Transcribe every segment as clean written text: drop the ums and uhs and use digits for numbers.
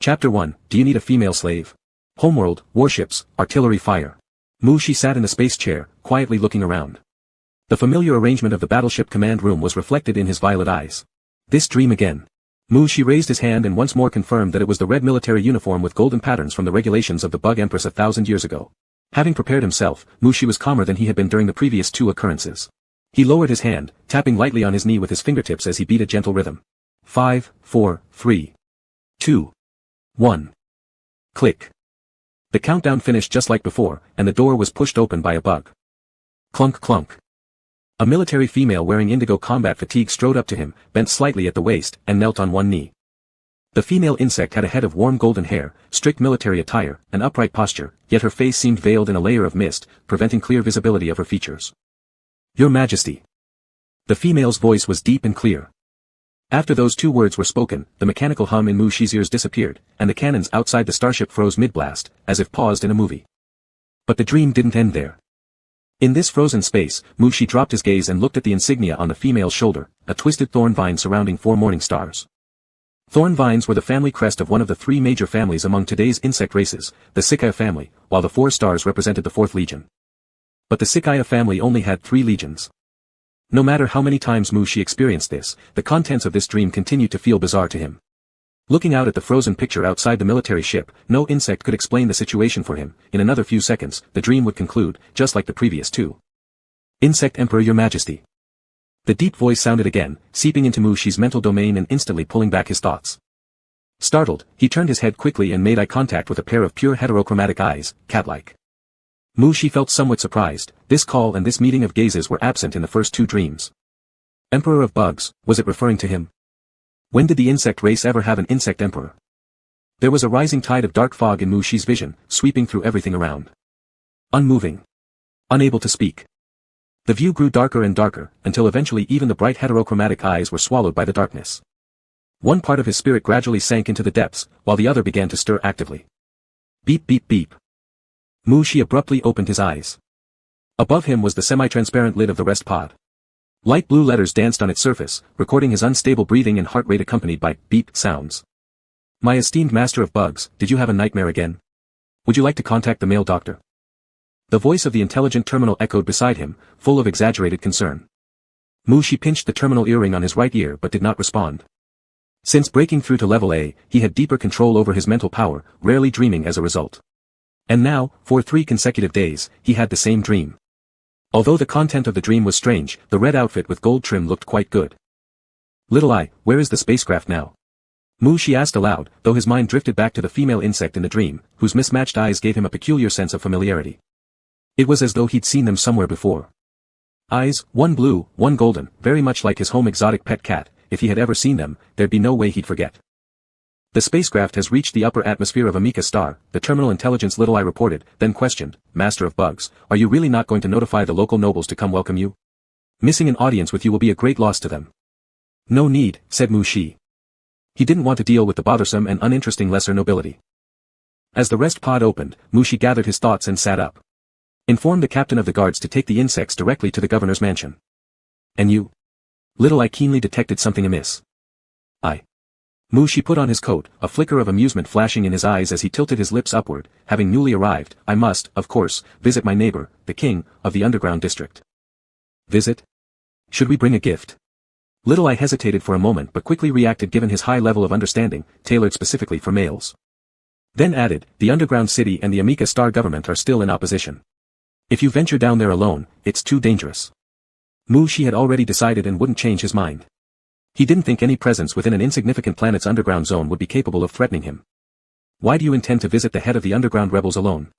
Chapter 1, Do You Need a Female Slave? Homeworld, Warships, Artillery Fire. Mu-Shi sat in the space chair, quietly looking around. The familiar arrangement of the battleship command room was reflected in his violet eyes. This dream again. Mu-Shi raised his hand and once more confirmed that it was the red military uniform with golden patterns from the regulations of the Bug Empress 1,000 years ago. Having prepared himself, Mu-Shi was calmer than he had been during the previous two occurrences. He lowered his hand, tapping lightly on his knee with his fingertips as he beat a gentle rhythm. 5, 4, 3, 2, 1. Click. The countdown finished just like before, and the door was pushed open by a bug. Clunk clunk. A military female wearing indigo combat fatigue strode up to him, bent slightly at the waist, and knelt on one knee. The female insect had a head of warm golden hair, strict military attire, an upright posture, yet her face seemed veiled in a layer of mist, preventing clear visibility of her features. Your Majesty. The female's voice was deep and clear. After those two words were spoken, the mechanical hum in Mu-Shi's ears disappeared, and the cannons outside the starship froze mid-blast, as if paused in a movie. But the dream didn't end there. In this frozen space, Mu-Shi dropped his gaze and looked at the insignia on the female's shoulder, a twisted thorn vine surrounding 4 morning stars. Thorn vines were the family crest of one of the 3 major families among today's insect races, the Cicaya family, while the 4 stars represented the 4th legion. But the Cicaya family only had 3 legions. No matter how many times Mu-Shi experienced this, the contents of this dream continued to feel bizarre to him. Looking out at the frozen picture outside the military ship, no insect could explain the situation for him. In another few seconds, the dream would conclude, just like the previous 2. Insect Emperor, Your Majesty. The deep voice sounded again, seeping into Mu-Shi's mental domain and instantly pulling back his thoughts. Startled, he turned his head quickly and made eye contact with a pair of pure heterochromatic eyes, cat-like. Mu-Shi felt somewhat surprised. This call and this meeting of gazes were absent in the first 2 dreams. Emperor of Bugs, was it referring to him? When did the insect race ever have an insect emperor? There was a rising tide of dark fog in Mu-Shi's vision, sweeping through everything around. Unmoving. Unable to speak. The view grew darker and darker, until eventually even the bright heterochromatic eyes were swallowed by the darkness. One part of his spirit gradually sank into the depths, while the other began to stir actively. Beep beep beep. Mu-Shi abruptly opened his eyes. Above him was the semi-transparent lid of the rest pod. Light blue letters danced on its surface, recording his unstable breathing and heart rate accompanied by beep sounds. My esteemed master of bugs, did you have a nightmare again? Would you like to contact the male doctor? The voice of the intelligent terminal echoed beside him, full of exaggerated concern. Mu-Shi pinched the terminal earring on his right ear but did not respond. Since breaking through to level A, he had deeper control over his mental power, rarely dreaming as a result. And now, for 3 consecutive days, he had the same dream. Although the content of the dream was strange, the red outfit with gold trim looked quite good. Little Eye, where is the spacecraft now? Mu-Shi asked aloud, though his mind drifted back to the female insect in the dream, whose mismatched eyes gave him a peculiar sense of familiarity. It was as though he'd seen them somewhere before. Eyes, one blue, one golden, very much like his home exotic pet cat. If he had ever seen them, there'd be no way he'd forget. The spacecraft has reached the upper atmosphere of Amika Star, the terminal intelligence Little Eye reported, then questioned, Master of Bugs, are you really not going to notify the local nobles to come welcome you? Missing an audience with you will be a great loss to them. No need, said Mu-Shi. He didn't want to deal with the bothersome and uninteresting lesser nobility. As the rest pod opened, Mu-Shi gathered his thoughts and sat up. Inform the captain of the guards to take the insects directly to the governor's mansion. And you? Little Eye keenly detected something amiss. Mu-Shi put on his coat, a flicker of amusement flashing in his eyes as he tilted his lips upward. Having newly arrived, I must, of course, visit my neighbor, the king, of the underground district. Visit? Should we bring a gift? Little Eye hesitated for a moment but quickly reacted given his high level of understanding, tailored specifically for males. Then added, the underground city and the Amika Star government are still in opposition. If you venture down there alone, it's too dangerous. Mu-Shi had already decided and wouldn't change his mind. He didn't think any presence within an insignificant planet's underground zone would be capable of threatening him. Why do you intend to visit the head of the underground rebels alone?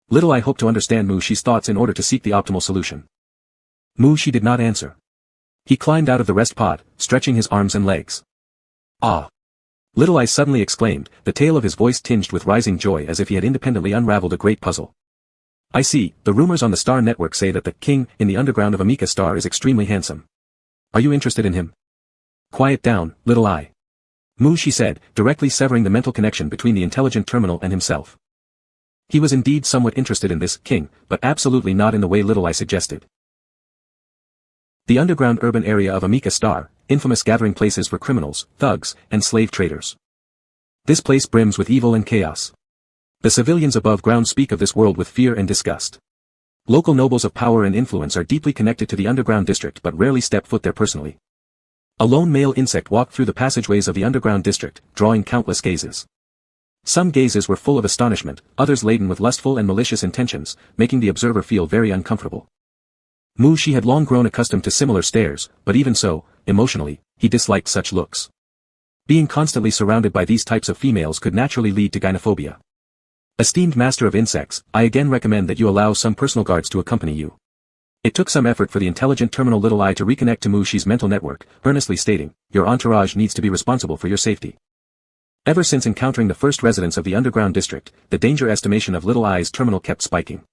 Little Eye hoped to understand Mu-Shi's thoughts in order to seek the optimal solution. Mu-Shi did not answer. He climbed out of the rest pod, stretching his arms and legs. Ah! Little Eye suddenly exclaimed, the tail of his voice tinged with rising joy as if he had independently unraveled a great puzzle. I see, the rumors on the Star Network say that the king in the underground of Amika Star is extremely handsome. Are you interested in him? Quiet down, Little Eye. Mu-Shi said, directly severing the mental connection between the intelligent terminal and himself. He was indeed somewhat interested in this king, but absolutely not in the way Little Eye suggested. The underground urban area of Amika Star, infamous gathering places for criminals, thugs, and slave traders. This place brims with evil and chaos. The civilians above ground speak of this world with fear and disgust. Local nobles of power and influence are deeply connected to the underground district but rarely step foot there personally. A lone male insect walked through the passageways of the underground district, drawing countless gazes. Some gazes were full of astonishment, others laden with lustful and malicious intentions, making the observer feel very uncomfortable. Mu Shi had long grown accustomed to similar stares, but even so, emotionally, he disliked such looks. Being constantly surrounded by these types of females could naturally lead to gynophobia. Esteemed master of insects, I again recommend that you allow some personal guards to accompany you. It took some effort for the intelligent terminal little eye to reconnect to Mu Shi's mental network, earnestly stating, your entourage needs to be responsible for your safety. Ever since encountering the first residents of the underground district, the danger estimation of little eye's terminal kept spiking.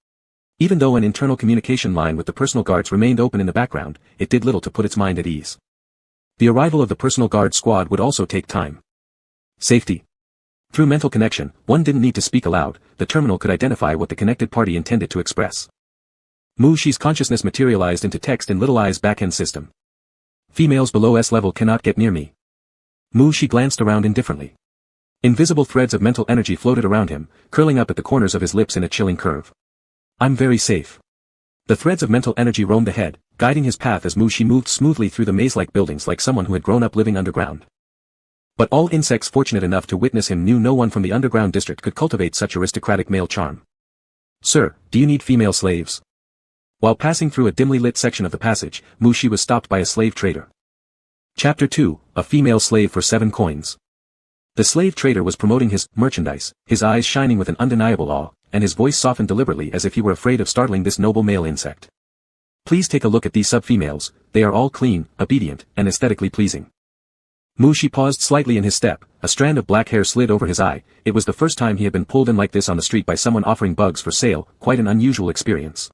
Even though an internal communication line with the personal guards remained open in the background, it did little to put its mind at ease. The arrival of the personal guard squad would also take time. Safety. Through mental connection, one didn't need to speak aloud, the terminal could identify what the connected party intended to express. Mu Shi's consciousness materialized into text in Little Eye's backend system. Females below S level cannot get near me. Mu Shi glanced around indifferently. Invisible threads of mental energy floated around him, curling up at the corners of his lips in a chilling curve. I'm very safe. The threads of mental energy roamed ahead, guiding his path as Mu Shi moved smoothly through the maze-like buildings like someone who had grown up living underground. But all insects fortunate enough to witness him knew no one from the underground district could cultivate such aristocratic male charm. Sir, do you need female slaves? While passing through a dimly lit section of the passage, Mu Shi was stopped by a slave trader. Chapter 2, A Female Slave for 7 Coins. The slave trader was promoting his merchandise, his eyes shining with an undeniable awe, and his voice softened deliberately as if he were afraid of startling this noble male insect. Please take a look at these sub-females, they are all clean, obedient, and aesthetically pleasing. Mu Shi paused slightly in his step, a strand of black hair slid over his eye. It was the first time he had been pulled in like this on the street by someone offering bugs for sale, quite an unusual experience.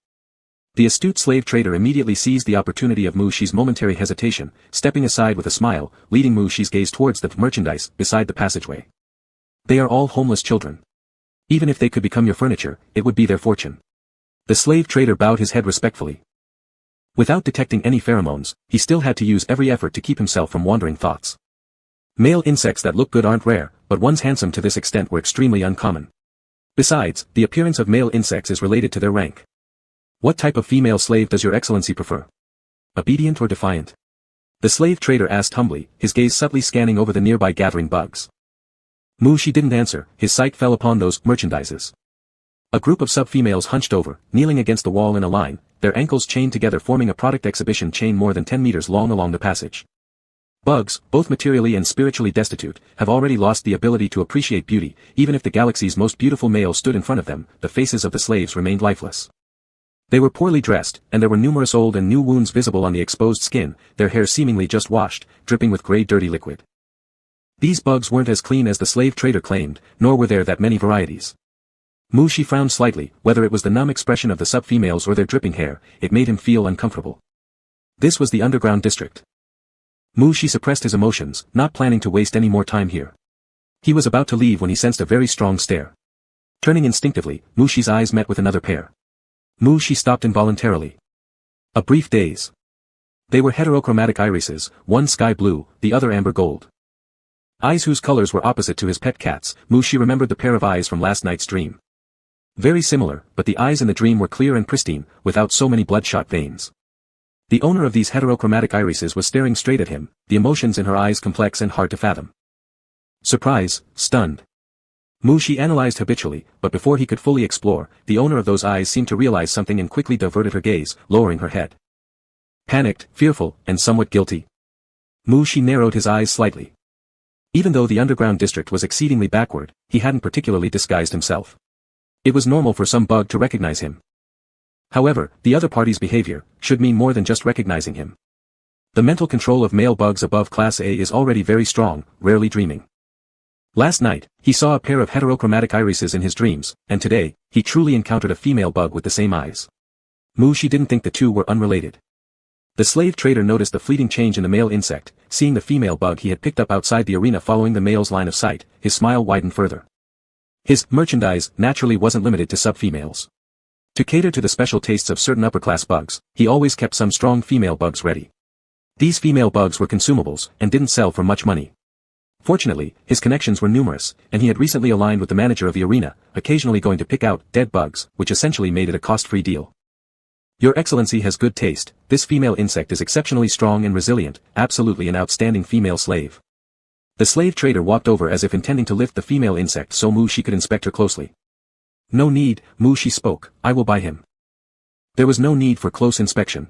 The astute slave trader immediately seized the opportunity of Mu Shi's momentary hesitation, stepping aside with a smile, leading Mu Shi's gaze towards the merchandise beside the passageway. They are all homeless children. Even if they could become your furniture, it would be their fortune. The slave trader bowed his head respectfully. Without detecting any pheromones, he still had to use every effort to keep himself from wandering thoughts. Male insects that look good aren't rare, but ones handsome to this extent were extremely uncommon. Besides, the appearance of male insects is related to their rank. What type of female slave does your excellency prefer? Obedient or defiant? The slave trader asked humbly, his gaze subtly scanning over the nearby gathering bugs. Mu Shi didn't answer, his sight fell upon those merchandises. A group of sub-females hunched over, kneeling against the wall in a line, their ankles chained together forming a product exhibition chain more than 10 meters long along the passage. Bugs, both materially and spiritually destitute, have already lost the ability to appreciate beauty. Even if the galaxy's most beautiful male stood in front of them, the faces of the slaves remained lifeless. They were poorly dressed, and there were numerous old and new wounds visible on the exposed skin, their hair seemingly just washed, dripping with gray dirty liquid. These bugs weren't as clean as the slave trader claimed, nor were there that many varieties. Mu Shi frowned slightly, whether it was the numb expression of the sub-females or their dripping hair, it made him feel uncomfortable. This was the underground district. Mu Shi suppressed his emotions, not planning to waste any more time here. He was about to leave when he sensed a very strong stare. Turning instinctively, Mu Shi's eyes met with another pair. Mu Shi stopped involuntarily. A brief daze. They were heterochromatic irises, one sky blue, the other amber gold. Eyes whose colors were opposite to his pet cat's. Mu Shi remembered the pair of eyes from last night's dream. Very similar, but the eyes in the dream were clear and pristine, without so many bloodshot veins. The owner of these heterochromatic irises was staring straight at him, the emotions in her eyes complex and hard to fathom. Surprise, stunned. Mu Shi analyzed habitually, but before he could fully explore, the owner of those eyes seemed to realize something and quickly diverted her gaze, lowering her head. Panicked, fearful, and somewhat guilty. Mu Shi narrowed his eyes slightly. Even though the underground district was exceedingly backward, he hadn't particularly disguised himself. It was normal for some bug to recognize him. However, the other party's behavior should mean more than just recognizing him. The mental control of male bugs above Class A is already very strong, rarely dreaming. Last night, he saw a pair of heterochromatic irises in his dreams, and today, he truly encountered a female bug with the same eyes. Mu Shi didn't think the two were unrelated. The slave trader noticed the fleeting change in the male insect, seeing the female bug he had picked up outside the arena following the male's line of sight, his smile widened further. His merchandise naturally wasn't limited to sub-females. To cater to the special tastes of certain upper-class bugs, he always kept some strong female bugs ready. These female bugs were consumables, and didn't sell for much money. Fortunately, his connections were numerous, and he had recently aligned with the manager of the arena, occasionally going to pick out dead bugs, which essentially made it a cost-free deal. Your Excellency has good taste. This female insect is exceptionally strong and resilient, absolutely an outstanding female slave. The slave trader walked over as if intending to lift the female insect so Mu Shi could inspect her closely. No need, Mu Shi spoke, I will buy him. There was no need for close inspection.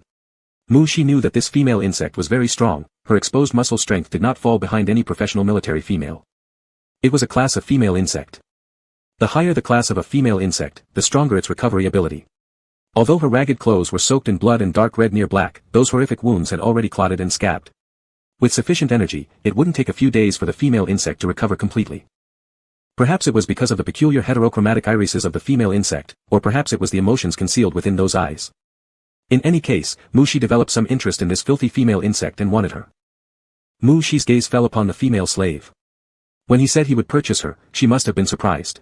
Mu Shi knew that this female insect was very strong, her exposed muscle strength did not fall behind any professional military female. It was a class of female insect. The higher the class of a female insect, the stronger its recovery ability. Although her ragged clothes were soaked in blood and dark red near black, those horrific wounds had already clotted and scabbed. With sufficient energy, it wouldn't take a few days for the female insect to recover completely. Perhaps it was because of the peculiar heterochromatic irises of the female insect, or perhaps it was the emotions concealed within those eyes. In any case, Mu Shi developed some interest in this filthy female insect and wanted her. Mu Shi's gaze fell upon the female slave. When he said he would purchase her, she must have been surprised.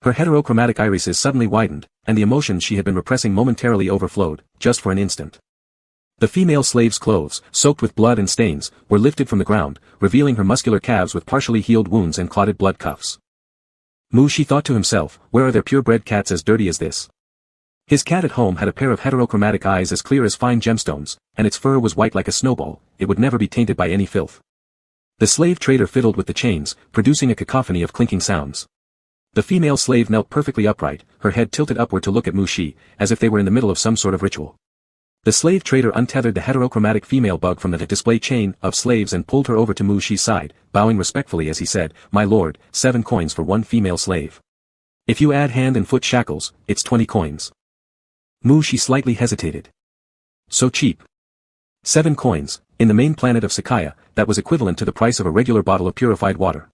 Her heterochromatic irises suddenly widened, and the emotions she had been repressing momentarily overflowed, just for an instant. The female slave's clothes, soaked with blood and stains, were lifted from the ground, revealing her muscular calves with partially healed wounds and clotted blood cuffs. Mu Shi thought to himself, where are there purebred cats as dirty as this? His cat at home had a pair of heterochromatic eyes as clear as fine gemstones, and its fur was white like a snowball, it would never be tainted by any filth. The slave trader fiddled with the chains, producing a cacophony of clinking sounds. The female slave knelt perfectly upright, her head tilted upward to look at Mu Shi, as if they were in the middle of some sort of ritual. The slave trader untethered the heterochromatic female bug from the display chain of slaves and pulled her over to Mu Shi's side, bowing respectfully as he said, "My lord, 7 coins for one female slave. If you add hand and foot shackles, it's 20 coins. Mu Shi slightly hesitated. So cheap. 7 coins, in the main planet of Sakaya, that was equivalent to the price of a regular bottle of purified water.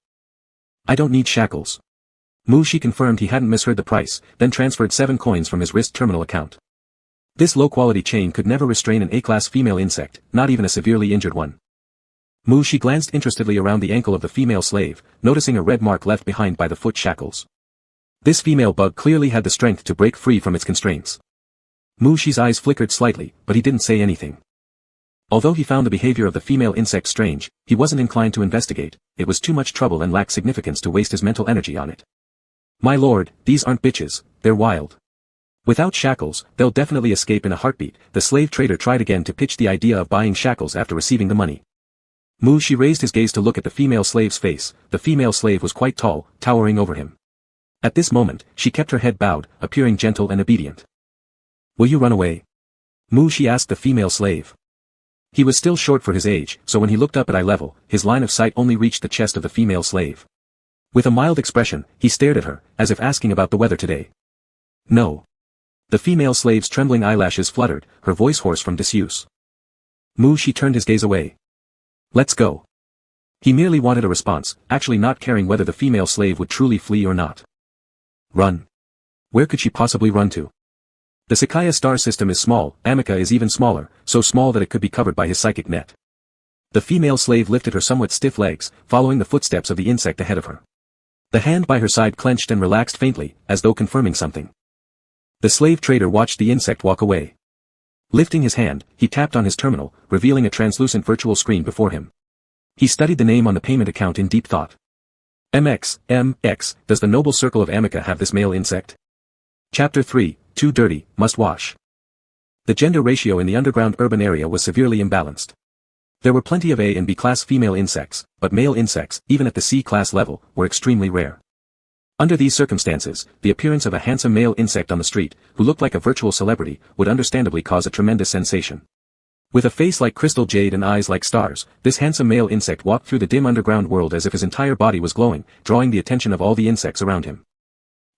I don't need shackles. Mu Shi confirmed he hadn't misheard the price, then transferred 7 coins from his wrist terminal account. This low-quality chain could never restrain an A-class female insect, not even a severely injured one. Mu Shi glanced interestedly around the ankle of the female slave, noticing a red mark left behind by the foot shackles. This female bug clearly had the strength to break free from its constraints. Mu Shi's eyes flickered slightly, but he didn't say anything. Although he found the behavior of the female insect strange, he wasn't inclined to investigate, it was too much trouble and lacked significance to waste his mental energy on it. My lord, these aren't bitches, they're wild. Without shackles, they'll definitely escape in a heartbeat. The slave trader tried again to pitch the idea of buying shackles after receiving the money. Mu Shi raised his gaze to look at the female slave's face. The female slave was quite tall, towering over him. At this moment, she kept her head bowed, appearing gentle and obedient. Will you run away? Mu Shi asked the female slave. He was still short for his age, so when he looked up at eye level, his line of sight only reached the chest of the female slave. With a mild expression, he stared at her, as if asking about the weather today. No. The female slave's trembling eyelashes fluttered, her voice hoarse from disuse. Mu Shi turned his gaze away. Let's go. He merely wanted a response, actually not caring whether the female slave would truly flee or not. Run. Where could she possibly run to? The Sakaya star system is small, Amica is even smaller, so small that it could be covered by his psychic net. The female slave lifted her somewhat stiff legs, following the footsteps of the insect ahead of her. The hand by her side clenched and relaxed faintly, as though confirming something. The slave trader watched the insect walk away. Lifting his hand, he tapped on his terminal, revealing a translucent virtual screen before him. He studied the name on the payment account in deep thought. MX, does the noble circle of Amica have this male insect? Chapter 3, Too Dirty, Must Wash. The gender ratio in the underground urban area was severely imbalanced. There were plenty of A and B class female insects, but male insects, even at the C class level, were extremely rare. Under these circumstances, the appearance of a handsome male insect on the street, who looked like a virtual celebrity, would understandably cause a tremendous sensation. With a face like crystal jade and eyes like stars, this handsome male insect walked through the dim underground world as if his entire body was glowing, drawing the attention of all the insects around him.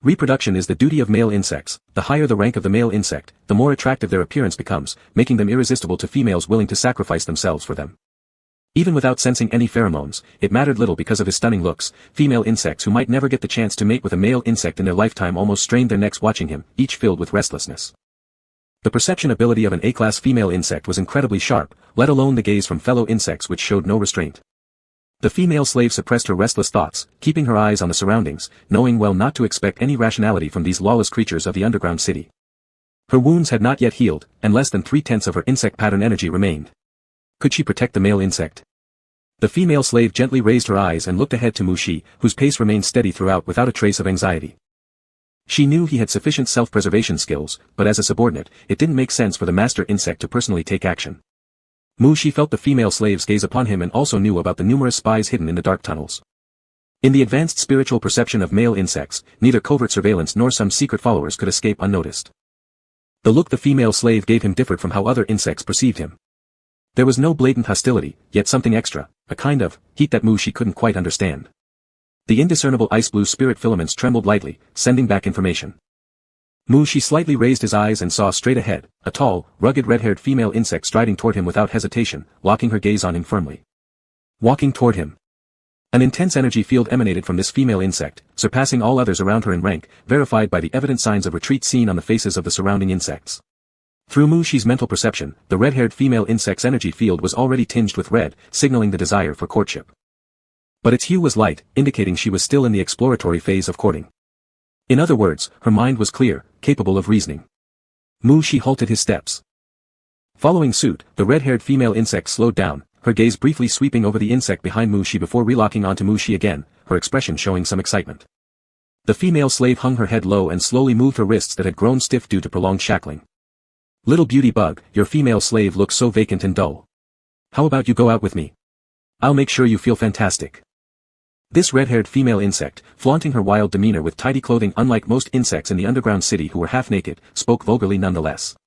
Reproduction is the duty of male insects. The higher the rank of the male insect, the more attractive their appearance becomes, making them irresistible to females willing to sacrifice themselves for them. Even without sensing any pheromones, it mattered little because of his stunning looks. Female insects who might never get the chance to mate with a male insect in their lifetime almost strained their necks watching him, each filled with restlessness. The perception ability of an A-class female insect was incredibly sharp, let alone the gaze from fellow insects which showed no restraint. The female slave suppressed her restless thoughts, keeping her eyes on the surroundings, knowing well not to expect any rationality from these lawless creatures of the underground city. Her wounds had not yet healed, and less than 3/10 of her insect pattern energy remained. Could she protect the male insect? The female slave gently raised her eyes and looked ahead to Mu Shi, whose pace remained steady throughout without a trace of anxiety. She knew he had sufficient self-preservation skills, but as a subordinate, it didn't make sense for the master insect to personally take action. Mu Shi felt the female slave's gaze upon him and also knew about the numerous spies hidden in the dark tunnels. In the advanced spiritual perception of male insects, neither covert surveillance nor some secret followers could escape unnoticed. The look the female slave gave him differed from how other insects perceived him. There was no blatant hostility, yet something extra, a kind of heat that Mu Shi couldn't quite understand. The indiscernible ice-blue spirit filaments trembled lightly, sending back information. Mu Shi slightly raised his eyes and saw straight ahead, a tall, rugged red-haired female insect striding toward him without hesitation, locking her gaze on him firmly. Walking toward him. An intense energy field emanated from this female insect, surpassing all others around her in rank, verified by the evident signs of retreat seen on the faces of the surrounding insects. Through Mu Shi's mental perception, the red-haired female insect's energy field was already tinged with red, signaling the desire for courtship. But its hue was light, indicating she was still in the exploratory phase of courting. In other words, her mind was clear, capable of reasoning. Mu Shi halted his steps. Following suit, the red-haired female insect slowed down, her gaze briefly sweeping over the insect behind Mu Shi before relocking onto Mu Shi again, her expression showing some excitement. The female slave hung her head low and slowly moved her wrists that had grown stiff due to prolonged shackling. Little beauty bug, your female slave looks so vacant and dull. How about you go out with me? I'll make sure you feel fantastic. This red-haired female insect, flaunting her wild demeanor with tidy clothing unlike most insects in the underground city who were half-naked, spoke vulgarly nonetheless.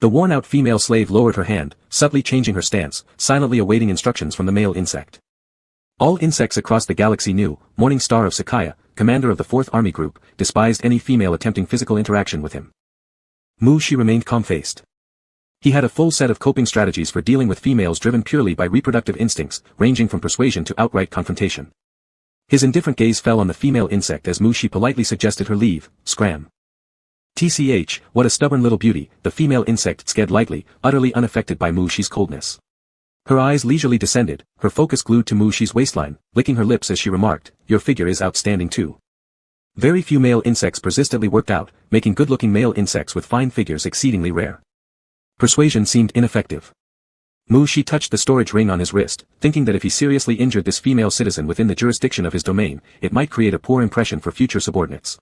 The worn-out female slave lowered her hand, subtly changing her stance, silently awaiting instructions from the male insect. All insects across the galaxy knew, Morning Star of Sakaya, commander of the 4th Army Group, despised any female attempting physical interaction with him. Mu Shi remained calm-faced. He had a full set of coping strategies for dealing with females driven purely by reproductive instincts, ranging from persuasion to outright confrontation. His indifferent gaze fell on the female insect as Mu Shi politely suggested her leave, scram. TCH, what a stubborn little beauty, the female insect sked lightly, utterly unaffected by Mu Shi's coldness. Her eyes leisurely descended, her focus glued to Mu Shi's waistline, licking her lips as she remarked, your figure is outstanding too. Very few male insects persistently worked out, making good-looking male insects with fine figures exceedingly rare. Persuasion seemed ineffective. Mu Shi touched the storage ring on his wrist, thinking that if he seriously injured this female citizen within the jurisdiction of his domain, it might create a poor impression for future subordinates.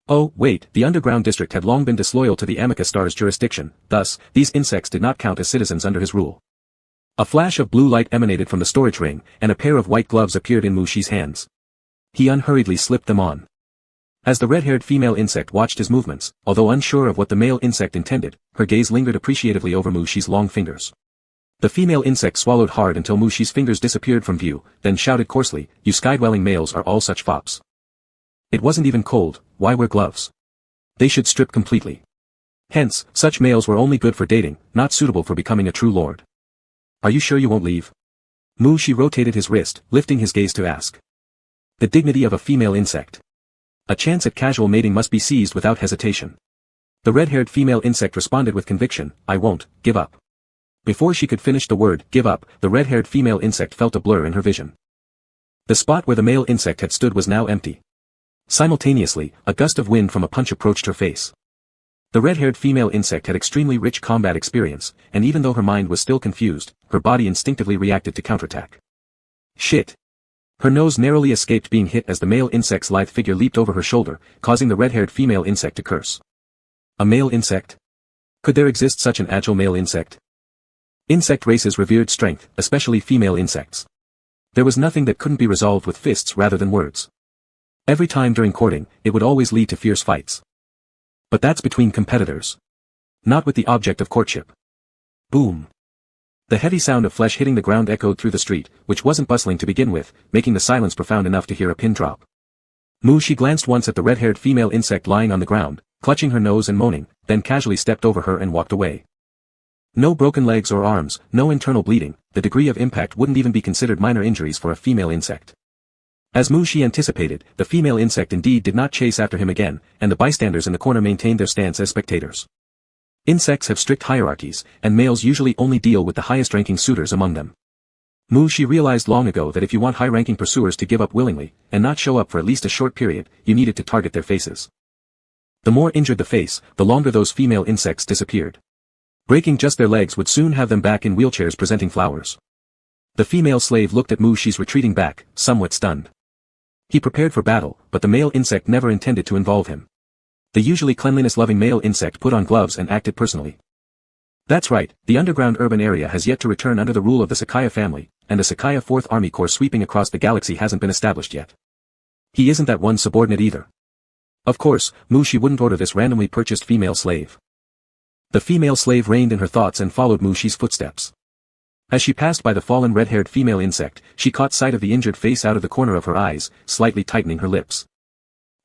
Oh, wait, the underground district had long been disloyal to the Amica Star's jurisdiction, thus, these insects did not count as citizens under his rule. A flash of blue light emanated from the storage ring, and a pair of white gloves appeared in Mu Shi's hands. He unhurriedly slipped them on. As the red-haired female insect watched his movements, although unsure of what the male insect intended, her gaze lingered appreciatively over Mu Shi's long fingers. The female insect swallowed hard until Mu Shi's fingers disappeared from view, then shouted coarsely, you sky-dwelling males are all such fops. It wasn't even cold, why wear gloves? They should strip completely. Hence, such males were only good for dating, not suitable for becoming a true lord. Are you sure you won't leave? Mu Shi rotated his wrist, lifting his gaze to ask. The dignity of a female insect. A chance at casual mating must be seized without hesitation. The red-haired female insect responded with conviction, I won't, give up. Before she could finish the word, give up, the red-haired female insect felt a blur in her vision. The spot where the male insect had stood was now empty. Simultaneously, a gust of wind from a punch approached her face. The red-haired female insect had extremely rich combat experience, and even though her mind was still confused, her body instinctively reacted to counterattack. Shit! Her nose narrowly escaped being hit as the male insect's lithe figure leaped over her shoulder, causing the red-haired female insect to curse. A male insect? Could there exist such an agile male insect? Insect races revered strength, especially female insects. There was nothing that couldn't be resolved with fists rather than words. Every time during courting, it would always lead to fierce fights. But that's between competitors. Not with the object of courtship. Boom. The heavy sound of flesh hitting the ground echoed through the street, which wasn't bustling to begin with, making the silence profound enough to hear a pin drop. Mu Shi glanced once at the red-haired female insect lying on the ground, clutching her nose and moaning, then casually stepped over her and walked away. No broken legs or arms, no internal bleeding, the degree of impact wouldn't even be considered minor injuries for a female insect. As Mu Shi anticipated, the female insect indeed did not chase after him again, and the bystanders in the corner maintained their stance as spectators. Insects have strict hierarchies, and males usually only deal with the highest-ranking suitors among them. Mu Shi realized long ago that if you want high-ranking pursuers to give up willingly, and not show up for at least a short period, you needed to target their faces. The more injured the face, the longer those female insects disappeared. Breaking just their legs would soon have them back in wheelchairs presenting flowers. The female slave looked at Mushi's retreating back, somewhat stunned. He prepared for battle, but the male insect never intended to involve him. The usually cleanliness-loving male insect put on gloves and acted personally. That's right, the underground urban area has yet to return under the rule of the Sakaya family, and a Sakaya 4th Army Corps sweeping across the galaxy hasn't been established yet. He isn't that one subordinate either. Of course, Mushi wouldn't order this randomly purchased female slave. The female slave reined in her thoughts and followed Mushi's footsteps. As she passed by the fallen red-haired female insect, she caught sight of the injured face out of the corner of her eyes, slightly tightening her lips.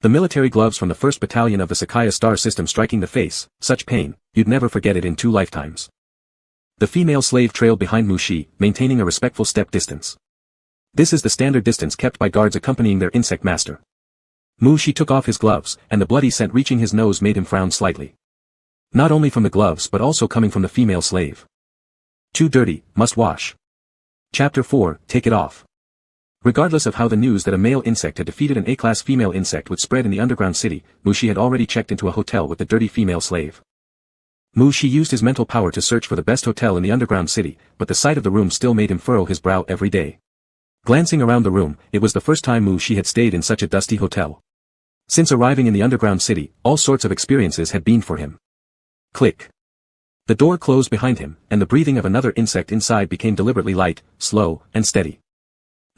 The military gloves from the 1st Battalion of the Sakaya star system striking the face, such pain, you'd never forget it in 2 lifetimes. The female slave trailed behind Mushi, maintaining a respectful step distance. This is the standard distance kept by guards accompanying their insect master. Mushi took off his gloves, and the bloody scent reaching his nose made him frown slightly. Not only from the gloves but also coming from the female slave. Too dirty, must wash. Chapter 4, Take it off. Regardless of how the news that a male insect had defeated an A-class female insect would spread in the underground city, Mushi had already checked into a hotel with the dirty female slave. Mushi used his mental power to search for the best hotel in the underground city, but the sight of the room still made him furrow his brow every day. Glancing around the room, it was the first time Mushi had stayed in such a dusty hotel. Since arriving in the underground city, all sorts of experiences had been for him. Click. The door closed behind him, and the breathing of another insect inside became deliberately light, slow, and steady.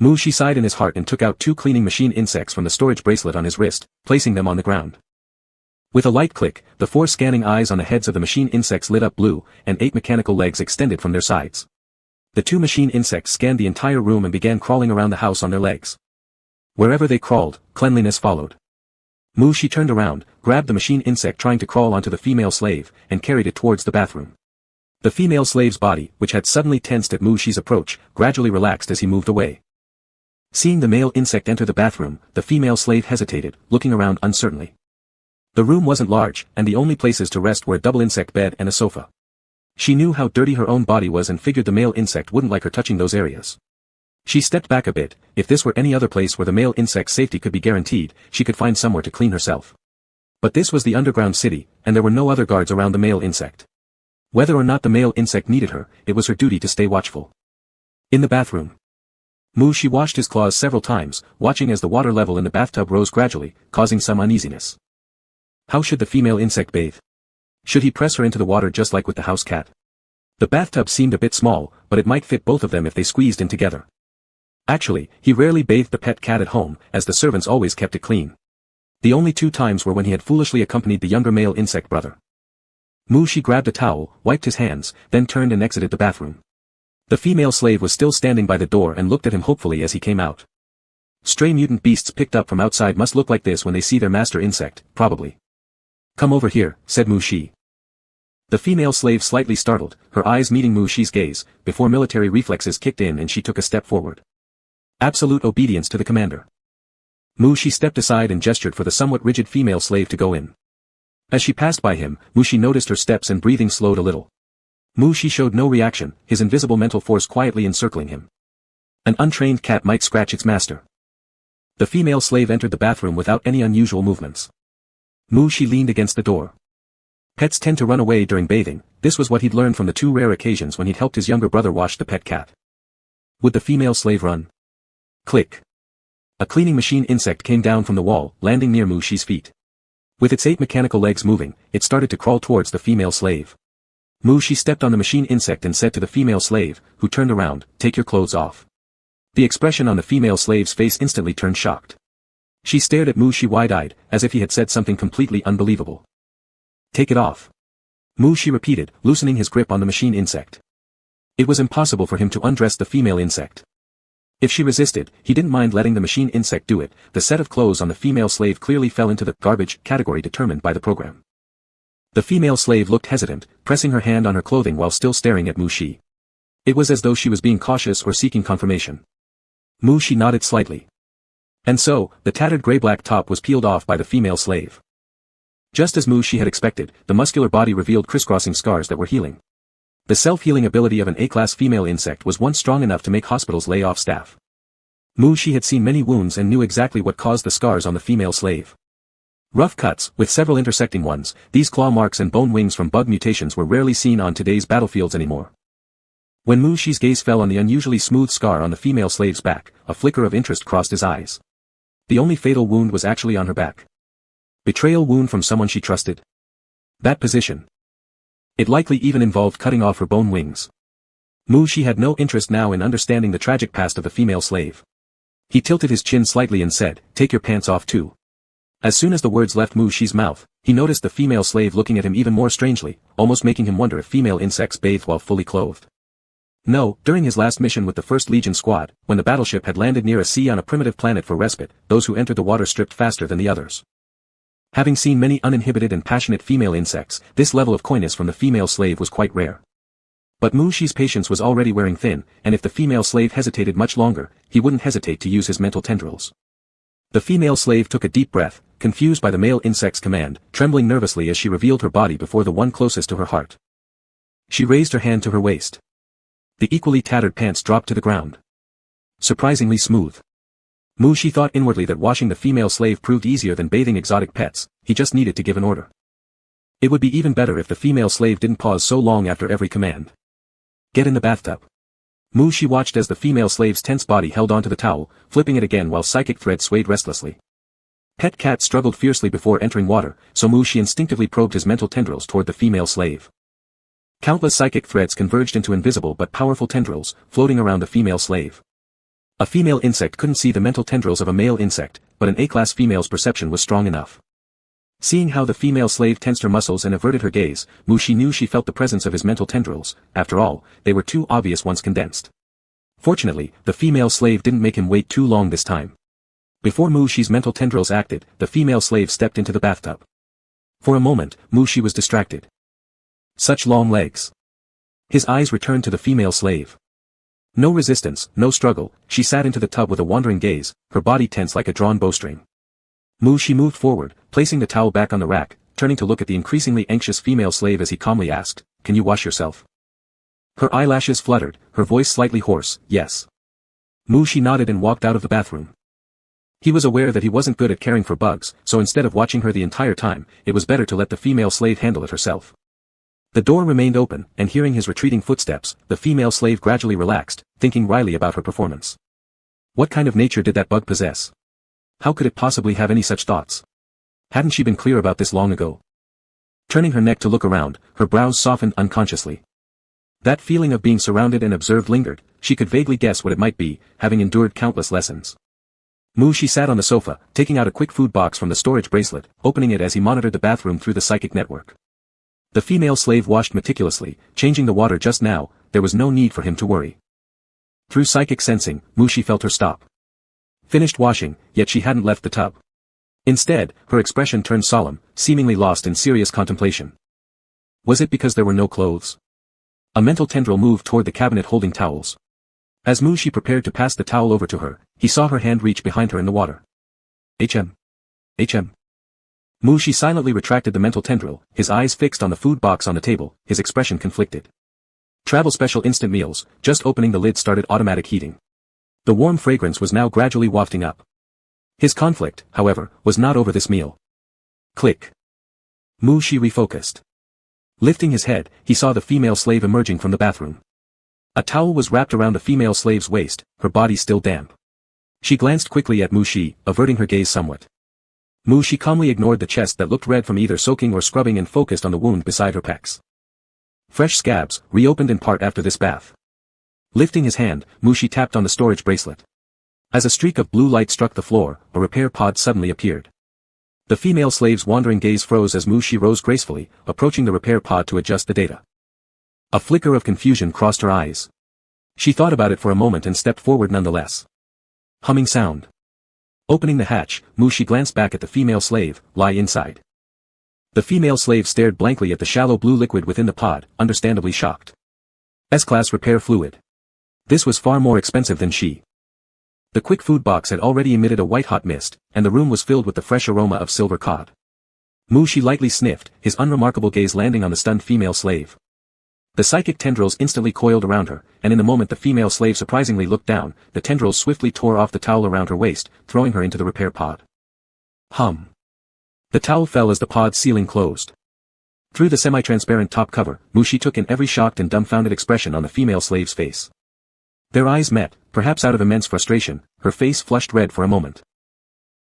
Mushi sighed in his heart and took out 2 cleaning machine insects from the storage bracelet on his wrist, placing them on the ground. With a light click, the 4 scanning eyes on the heads of the machine insects lit up blue, and 8 mechanical legs extended from their sides. The 2 machine insects scanned the entire room and began crawling around the house on their legs. Wherever they crawled, cleanliness followed. Mushi turned around, grabbed the machine insect trying to crawl onto the female slave, and carried it towards the bathroom. The female slave's body, which had suddenly tensed at Mushi's approach, gradually relaxed as he moved away. Seeing the male insect enter the bathroom, the female slave hesitated, looking around uncertainly. The room wasn't large, and the only places to rest were a double insect bed and a sofa. She knew how dirty her own body was and figured the male insect wouldn't like her touching those areas. She stepped back a bit. If this were any other place where the male insect's safety could be guaranteed, she could find somewhere to clean herself. But this was the underground city, and there were no other guards around the male insect. Whether or not the male insect needed her, it was her duty to stay watchful. In the bathroom, Mushi washed his claws several times, watching as the water level in the bathtub rose gradually, causing some uneasiness. How should the female insect bathe? Should he press her into the water just like with the house cat? The bathtub seemed a bit small, but it might fit both of them if they squeezed in together. Actually, he rarely bathed the pet cat at home, as the servants always kept it clean. The only 2 times were when he had foolishly accompanied the younger male insect brother. Mushi grabbed a towel, wiped his hands, then turned and exited the bathroom. The female slave was still standing by the door and looked at him hopefully as he came out. Stray mutant beasts picked up from outside must look like this when they see their master insect, probably. Come over here, said Mushi. The female slave slightly startled, her eyes meeting Mushi's gaze, before military reflexes kicked in and she took a step forward. Absolute obedience to the commander. Mushi stepped aside and gestured for the somewhat rigid female slave to go in. As she passed by him, Mushi noticed her steps and breathing slowed a little. Mushi showed no reaction, his invisible mental force quietly encircling him. An untrained cat might scratch its master. The female slave entered the bathroom without any unusual movements. Mushi leaned against the door. Pets tend to run away during bathing. This was what he'd learned from the 2 rare occasions when he'd helped his younger brother wash the pet cat. Would the female slave run? Click. A cleaning machine insect came down from the wall, landing near Mushi's feet. With its 8 mechanical legs moving, it started to crawl towards the female slave. Mushi stepped on the machine insect and said to the female slave, who turned around, "Take your clothes off." The expression on the female slave's face instantly turned shocked. She stared at Mushi wide-eyed, as if he had said something completely unbelievable. "Take it off." Mushi repeated, loosening his grip on the machine insect. It was impossible for him to undress the female insect. If she resisted, he didn't mind letting the machine insect do it. The set of clothes on the female slave clearly fell into the garbage category determined by the program. The female slave looked hesitant, pressing her hand on her clothing while still staring at Mushi. It was as though she was being cautious or seeking confirmation. Mushi nodded slightly. And so, the tattered gray-black top was peeled off by the female slave. Just as Mushi had expected, the muscular body revealed crisscrossing scars that were healing. The self-healing ability of an A-class female insect was once strong enough to make hospitals lay off staff. Mushi had seen many wounds and knew exactly what caused the scars on the female slave. Rough cuts, with several intersecting ones, these claw marks and bone wings from bug mutations were rarely seen on today's battlefields anymore. When Mushi's gaze fell on the unusually smooth scar on the female slave's back, a flicker of interest crossed his eyes. The only fatal wound was actually on her back. Betrayal wound from someone she trusted. That position. It likely even involved cutting off her bone wings. Mushi had no interest now in understanding the tragic past of the female slave. He tilted his chin slightly and said, "Take your pants off too." As soon as the words left Mushi's mouth, he noticed the female slave looking at him even more strangely, almost making him wonder if female insects bathed while fully clothed. No, during his last mission with the 1st Legion squad, when the battleship had landed near a sea on a primitive planet for respite, those who entered the water stripped faster than the others. Having seen many uninhibited and passionate female insects, this level of coyness from the female slave was quite rare. But Mushi's patience was already wearing thin, and if the female slave hesitated much longer, he wouldn't hesitate to use his mental tendrils. The female slave took a deep breath, confused by the male insect's command, trembling nervously as she revealed her body before the one closest to her heart. She raised her hand to her waist. The equally tattered pants dropped to the ground. Surprisingly smooth. Mushi thought inwardly that washing the female slave proved easier than bathing exotic pets, he just needed to give an order. It would be even better if the female slave didn't pause so long after every command. Get in the bathtub. Mushi watched as the female slave's tense body held onto the towel, flipping it again while psychic thread swayed restlessly. Pet cat struggled fiercely before entering water, so Mushi instinctively probed his mental tendrils toward the female slave. Countless psychic threads converged into invisible but powerful tendrils, floating around the female slave. A female insect couldn't see the mental tendrils of a male insect, but an A-class female's perception was strong enough. Seeing how the female slave tensed her muscles and averted her gaze, Mushi knew she felt the presence of his mental tendrils. After all, they were too obvious once condensed. Fortunately, the female slave didn't make him wait too long this time. Before Mushi's mental tendrils acted, the female slave stepped into the bathtub. For a moment, Mushi was distracted. Such long legs. His eyes returned to the female slave. No resistance, no struggle, she sat into the tub with a wandering gaze, her body tense like a drawn bowstring. Mushi moved forward, placing the towel back on the rack, turning to look at the increasingly anxious female slave as he calmly asked, "Can you wash yourself?" Her eyelashes fluttered, her voice slightly hoarse, "Yes." Mushi nodded and walked out of the bathroom. He was aware that he wasn't good at caring for bugs, so instead of watching her the entire time, it was better to let the female slave handle it herself. The door remained open, and hearing his retreating footsteps, the female slave gradually relaxed, thinking wryly about her performance. What kind of nature did that bug possess? How could it possibly have any such thoughts? Hadn't she been clear about this long ago? Turning her neck to look around, her brows softened unconsciously. That feeling of being surrounded and observed lingered, she could vaguely guess what it might be, having endured countless lessons. Mushi sat on the sofa, taking out a quick food box from the storage bracelet, opening it as he monitored the bathroom through the psychic network. The female slave washed meticulously, changing the water just now, there was no need for him to worry. Through psychic sensing, Mushi felt her stop. Finished washing, yet she hadn't left the tub. Instead, her expression turned solemn, seemingly lost in serious contemplation. Was it because there were no clothes? A mental tendril moved toward the cabinet holding towels. As Mushi prepared to pass the towel over to her, he saw her hand reach behind her in the water. HM. Mushi silently retracted the mental tendril, his eyes fixed on the food box on the table, his expression conflicted. Travel special instant meals, just opening the lid started automatic heating. The warm fragrance was now gradually wafting up. His conflict, however, was not over this meal. Click. Mushi refocused. Lifting his head, he saw the female slave emerging from the bathroom. A towel was wrapped around the female slave's waist, her body still damp. She glanced quickly at Mushi, averting her gaze somewhat. Mushi calmly ignored the chest that looked red from either soaking or scrubbing and focused on the wound beside her pecs. Fresh scabs, reopened in part after this bath. Lifting his hand, Mushi tapped on the storage bracelet. As a streak of blue light struck the floor, a repair pod suddenly appeared. The female slave's wandering gaze froze as Mushi rose gracefully, approaching the repair pod to adjust the data. A flicker of confusion crossed her eyes. She thought about it for a moment and stepped forward nonetheless. Humming sound. Opening the hatch, Mushi glanced back at the female slave, lie inside. The female slave stared blankly at the shallow blue liquid within the pod, understandably shocked. S-class repair fluid. This was far more expensive than she. The quick food box had already emitted a white-hot mist, and the room was filled with the fresh aroma of silver cod. Mushi lightly sniffed, his unremarkable gaze landing on the stunned female slave. The psychic tendrils instantly coiled around her, and in the moment the female slave surprisingly looked down, the tendrils swiftly tore off the towel around her waist, throwing her into the repair pod. Hum. The towel fell as the pod ceiling closed. Through the semi-transparent top cover, Mushi took in every shocked and dumbfounded expression on the female slave's face. Their eyes met, perhaps out of immense frustration, her face flushed red for a moment.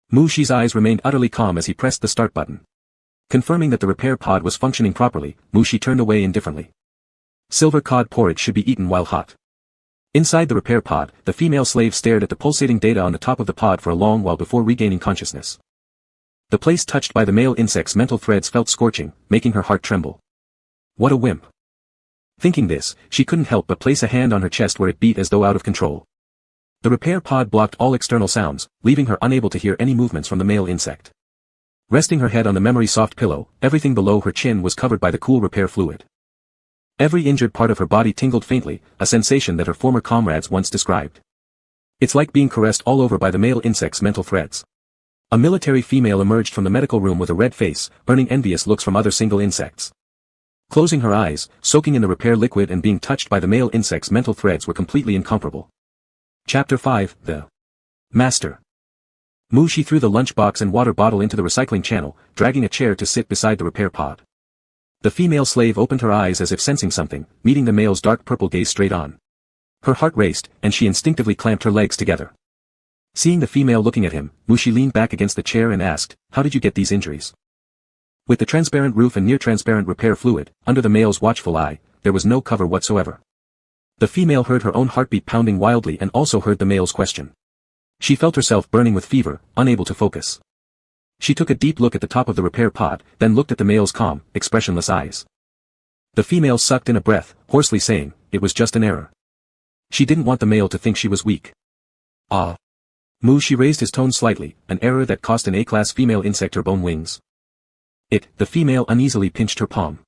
Mushi's eyes remained utterly calm as he pressed the start button. Confirming that the repair pod was functioning properly, Mushi turned away indifferently. Silver cod porridge should be eaten while hot. Inside the repair pod, the female slave stared at the pulsating data on the top of the pod for a long while before regaining consciousness. The place touched by the male insect's mental threads felt scorching, making her heart tremble. What a wimp. Thinking this, she couldn't help but place a hand on her chest where it beat as though out of control. The repair pod blocked all external sounds, leaving her unable to hear any movements from the male insect. Resting her head on the memory-soft pillow, everything below her chin was covered by the cool repair fluid. Every injured part of her body tingled faintly, a sensation that her former comrades once described. It's like being caressed all over by the male insect's mental threads. A military female emerged from the medical room with a red face, earning envious looks from other single insects. Closing her eyes, soaking in the repair liquid and being touched by the male insect's mental threads were completely incomparable. Chapter 5, The Master. Mushi threw the lunchbox and water bottle into the recycling channel, dragging a chair to sit beside the repair pod. The female slave opened her eyes as if sensing something, meeting the male's dark purple gaze straight on. Her heart raced, and she instinctively clamped her legs together. Seeing the female looking at him, Mushi leaned back against the chair and asked, "How did you get these injuries?" With the transparent roof and near-transparent repair fluid, under the male's watchful eye, there was no cover whatsoever. The female heard her own heartbeat pounding wildly and also heard the male's question. She felt herself burning with fever, unable to focus. She took a deep look at the top of the repair pod, then looked at the male's calm, expressionless eyes. The female sucked in a breath, hoarsely saying, "It was just an error." She didn't want the male to think she was weak. "Ah." Mushi raised his tone slightly, an error that cost an A-class female insect her bone wings. The female uneasily pinched her palm.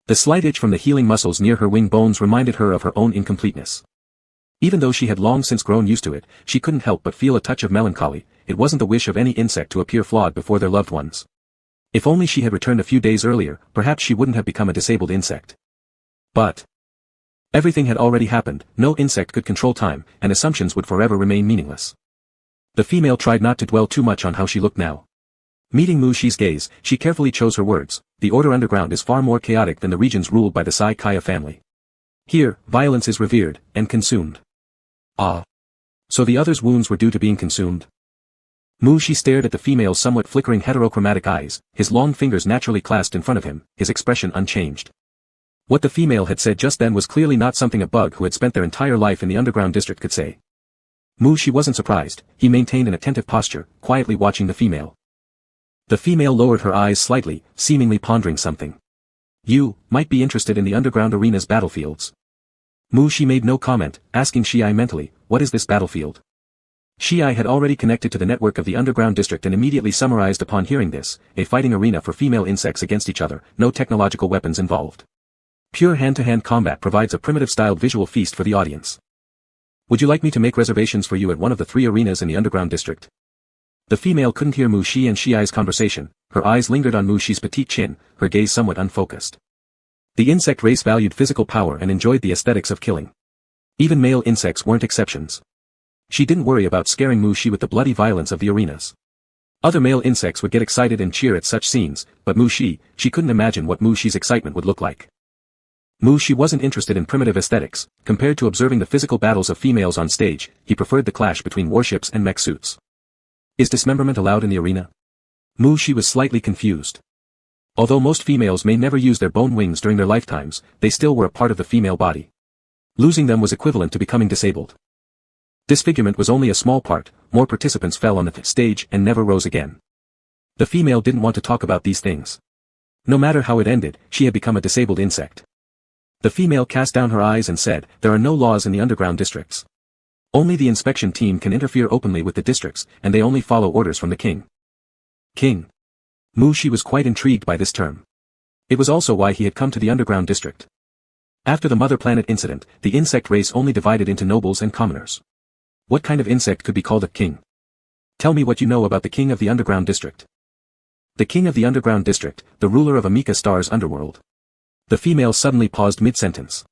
The slight itch from the healing muscles near her wing bones reminded her of her own incompleteness. Even though she had long since grown used to it, she couldn't help but feel a touch of melancholy. It wasn't the wish of any insect to appear flawed before their loved ones. If only she had returned a few days earlier, perhaps she wouldn't have become a disabled insect. But everything had already happened, no insect could control time, and assumptions would forever remain meaningless. The female tried not to dwell too much on how she looked now. Meeting Mushi's gaze, she carefully chose her words. The Order Underground is far more chaotic than the regions ruled by the Sai Kaya family. Here, violence is revered, and consumed. Ah. So the other's wounds were due to being consumed? Mushi stared at the female's somewhat flickering heterochromatic eyes, his long fingers naturally clasped in front of him, his expression unchanged. What the female had said just then was clearly not something a bug who had spent their entire life in the underground district could say. Mushi wasn't surprised, he maintained an attentive posture, quietly watching the female. The female lowered her eyes slightly, seemingly pondering something. "You might be interested in the underground arena's battlefields." Mushi made no comment, asking Shiai mentally, "What is this battlefield?" Shiai had already connected to the network of the underground district and immediately summarized upon hearing this, a fighting arena for female insects against each other, no technological weapons involved. Pure hand-to-hand combat provides a primitive-styled visual feast for the audience. "Would you like me to make reservations for you at one of the 3 arenas in the underground district?" The female couldn't hear Mushi and Shiai's conversation, her eyes lingered on Mushi's petite chin, her gaze somewhat unfocused. The insect race valued physical power and enjoyed the aesthetics of killing. Even male insects weren't exceptions. She didn't worry about scaring Mushi with the bloody violence of the arenas. Other male insects would get excited and cheer at such scenes, but Mushi, she couldn't imagine what Mushi's excitement would look like. Mushi wasn't interested in primitive aesthetics. Compared to observing the physical battles of females on stage, he preferred the clash between warships and mech suits. Is dismemberment allowed in the arena? Mushi was slightly confused. Although most females may never use their bone wings during their lifetimes, they still were a part of the female body. Losing them was equivalent to becoming disabled. Disfigurement was only a small part, more participants fell on the stage and never rose again. The female didn't want to talk about these things. No matter how it ended, she had become a disabled insect. The female cast down her eyes and said, "There are no laws in the underground districts. Only the inspection team can interfere openly with the districts, and they only follow orders from the king." King. Mushi was quite intrigued by this term. It was also why he had come to the underground district. After the Mother Planet incident, the insect race only divided into nobles and commoners. What kind of insect could be called a king? Tell me what you know about the king of the underground district. The king of the underground district, the ruler of Amika Star's underworld. The female suddenly paused mid-sentence.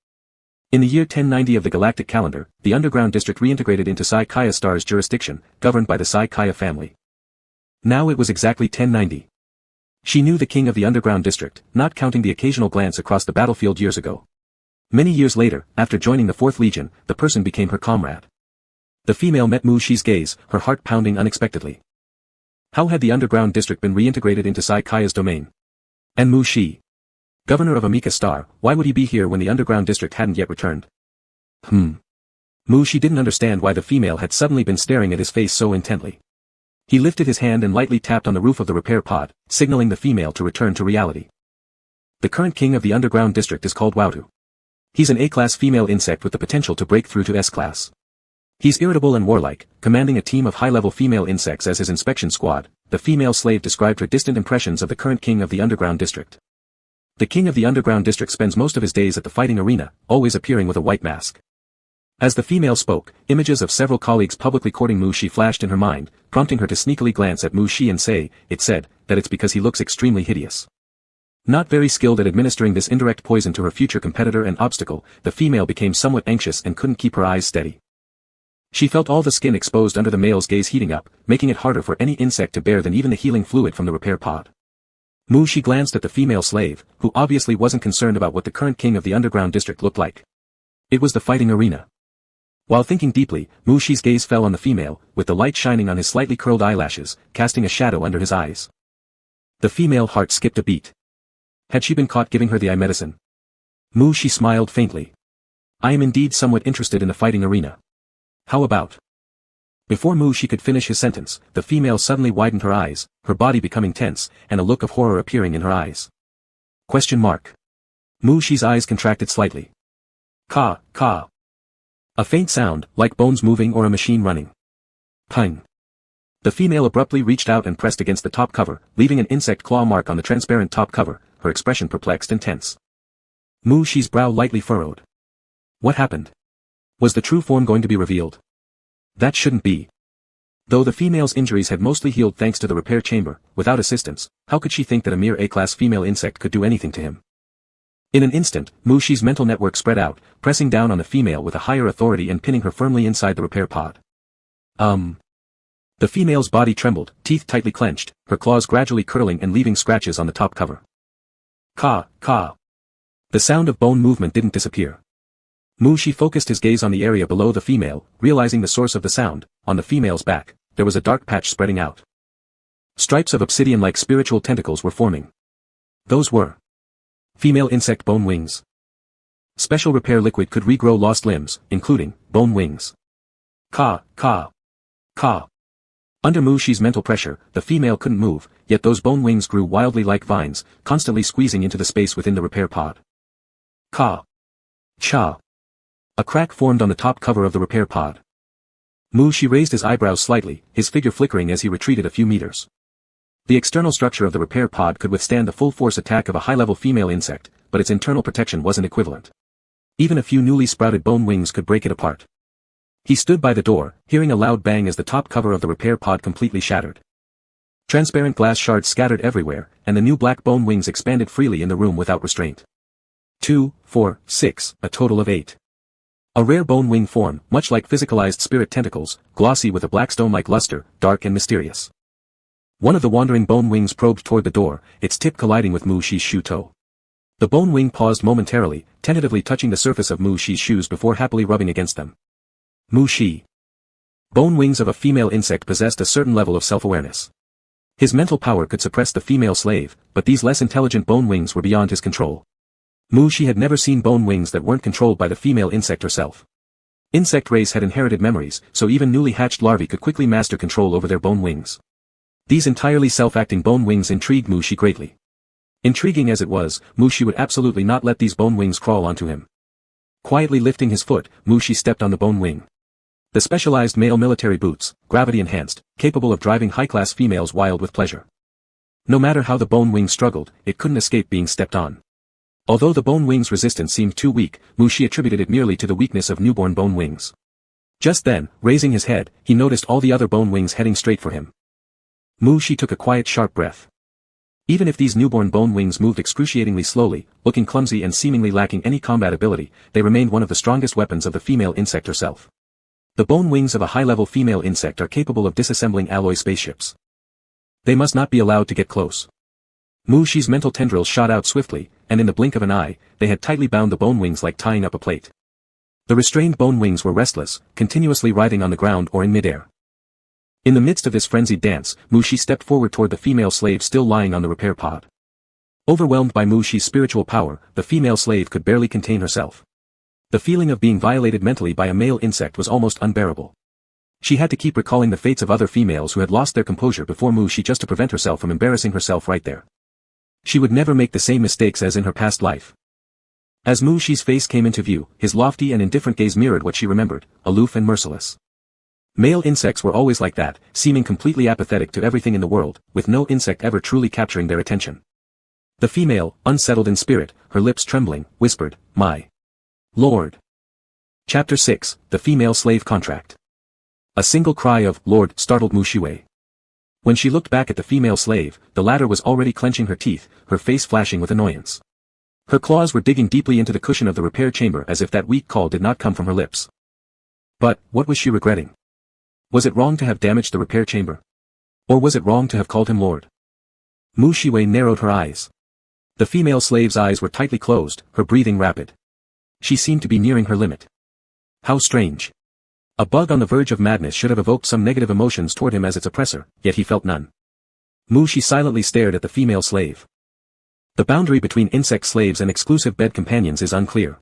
In the year 1090 of the galactic calendar, the underground district reintegrated into Sai Kaya Star's jurisdiction, governed by the Sai Kaya family. Now it was exactly 1090. She knew the king of the underground district, not counting the occasional glance across the battlefield years ago. Many years later, after joining the 4th Legion, the person became her comrade. The female met Mu Shi's gaze, her heart pounding unexpectedly. How had the underground district been reintegrated into Sai Kaya's domain? And Mu Shi, governor of Amika Star, why would he be here when the underground district hadn't yet returned? Mu Shi didn't understand why the female had suddenly been staring at his face so intently. He lifted his hand and lightly tapped on the roof of the repair pod, signaling the female to return to reality. The current king of the underground district is called Wautu. He's an A-class female insect with the potential to break through to S-class. He's irritable and warlike, commanding a team of high-level female insects as his inspection squad. The female slave described her distant impressions of the current king of the underground district. The king of the underground district spends most of his days at the fighting arena, always appearing with a white mask. As the female spoke, images of several colleagues publicly courting Mu Shi flashed in her mind, prompting her to sneakily glance at Mu Shi and say, it said, that it's because he looks extremely hideous. Not very skilled at administering this indirect poison to her future competitor and obstacle, the female became somewhat anxious and couldn't keep her eyes steady. She felt all the skin exposed under the male's gaze heating up, making it harder for any insect to bear than even the healing fluid from the repair pod. Mu Shi glanced at the female slave, who obviously wasn't concerned about what the current king of the underground district looked like. It was the fighting arena. While thinking deeply, Mu Shi's gaze fell on the female, with the light shining on his slightly curled eyelashes, casting a shadow under his eyes. The female heart skipped a beat. Had she been caught giving her the eye medicine? Mu Shi smiled faintly. I am indeed somewhat interested in the fighting arena. How about? Before Mu Shi could finish his sentence, the female suddenly widened her eyes, her body becoming tense, and a look of horror appearing in her eyes. Question mark. Mu Shi's eyes contracted slightly. Ka. A faint sound, like bones moving or a machine running. Ping. The female abruptly reached out and pressed against the top cover, leaving an insect claw mark on the transparent top cover, her expression perplexed and tense. Mu Shi's brow lightly furrowed. What happened? Was the true form going to be revealed? That shouldn't be. Though the female's injuries had mostly healed thanks to the repair chamber, without assistance, how could she think that a mere A-class female insect could do anything to him? In an instant, Mu Shi's mental network spread out, pressing down on the female with a higher authority and pinning her firmly inside the repair pod. The female's body trembled, teeth tightly clenched, her claws gradually curling and leaving scratches on the top cover. Ka. The sound of bone movement didn't disappear. Mu Shi focused his gaze on the area below the female, realizing the source of the sound. On the female's back, there was a dark patch spreading out. Stripes of obsidian-like spiritual tentacles were forming. Those were female insect bone wings. Special repair liquid could regrow lost limbs, including bone wings. Ka. Under Mu Shi's mental pressure, the female couldn't move, yet those bone wings grew wildly like vines, constantly squeezing into the space within the repair pod. Cha. A crack formed on the top cover of the repair pod. Mu Shi raised his eyebrows slightly, his figure flickering as he retreated a few meters. The external structure of the repair pod could withstand the full-force attack of a high-level female insect, but its internal protection wasn't equivalent. Even a few newly sprouted bone wings could break it apart. He stood by the door, hearing a loud bang as the top cover of the repair pod completely shattered. Transparent glass shards scattered everywhere, and the new black bone wings expanded freely in the room without restraint. 2, 4, 6, a total of 8. A rare bone wing form, much like physicalized spirit tentacles, glossy with a black stone-like luster, dark and mysterious. One of the wandering bone wings probed toward the door, its tip colliding with Mu Shi's shoe toe. The bone wing paused momentarily, tentatively touching the surface of Mu Shi's shoes before happily rubbing against them. Mu Shi. Bone wings of a female insect possessed a certain level of self-awareness. His mental power could suppress the female slave, but these less intelligent bone wings were beyond his control. Mu Shi had never seen bone wings that weren't controlled by the female insect herself. Insect race had inherited memories, so even newly hatched larvae could quickly master control over their bone wings. These entirely self-acting bone wings intrigued Mu Shi greatly. Intriguing as it was, Mu Shi would absolutely not let these bone wings crawl onto him. Quietly lifting his foot, Mu Shi stepped on the bone wing. The specialized male military boots, gravity-enhanced, capable of driving high-class females wild with pleasure. No matter how the bone wing struggled, it couldn't escape being stepped on. Although the bone wing's resistance seemed too weak, Mu Shi attributed it merely to the weakness of newborn bone wings. Just then, raising his head, he noticed all the other bone wings heading straight for him. Mu Shi took a quiet sharp breath. Even if these newborn bone wings moved excruciatingly slowly, looking clumsy and seemingly lacking any combat ability, they remained one of the strongest weapons of the female insect herself. The bone wings of a high-level female insect are capable of disassembling alloy spaceships. They must not be allowed to get close. Mushi's mental tendrils shot out swiftly, and in the blink of an eye, they had tightly bound the bone wings like tying up a plate. The restrained bone wings were restless, continuously writhing on the ground or in midair. In the midst of this frenzied dance, Mushi stepped forward toward the female slave still lying on the repair pod. Overwhelmed by Mushi's spiritual power, the female slave could barely contain herself. The feeling of being violated mentally by a male insect was almost unbearable. She had to keep recalling the fates of other females who had lost their composure before Mushi just to prevent herself from embarrassing herself right there. She would never make the same mistakes as in her past life. As Mushi's face came into view, his lofty and indifferent gaze mirrored what she remembered, aloof and merciless. Male insects were always like that, seeming completely apathetic to everything in the world, with no insect ever truly capturing their attention. The female, unsettled in spirit, her lips trembling, whispered, "My Lord." Chapter 6, The Female Slave Contract. A single cry of, "Lord," startled Mushiwei. When she looked back at the female slave, the latter was already clenching her teeth, her face flashing with annoyance. Her claws were digging deeply into the cushion of the repair chamber as if that weak call did not come from her lips. But, what was she regretting? Was it wrong to have damaged the repair chamber? Or was it wrong to have called him Lord? Mushiwei narrowed her eyes. The female slave's eyes were tightly closed, her breathing rapid. She seemed to be nearing her limit. How strange. A bug on the verge of madness should have evoked some negative emotions toward him as its oppressor, yet he felt none. Mushi silently stared at the female slave. The boundary between insect slaves and exclusive bed companions is unclear.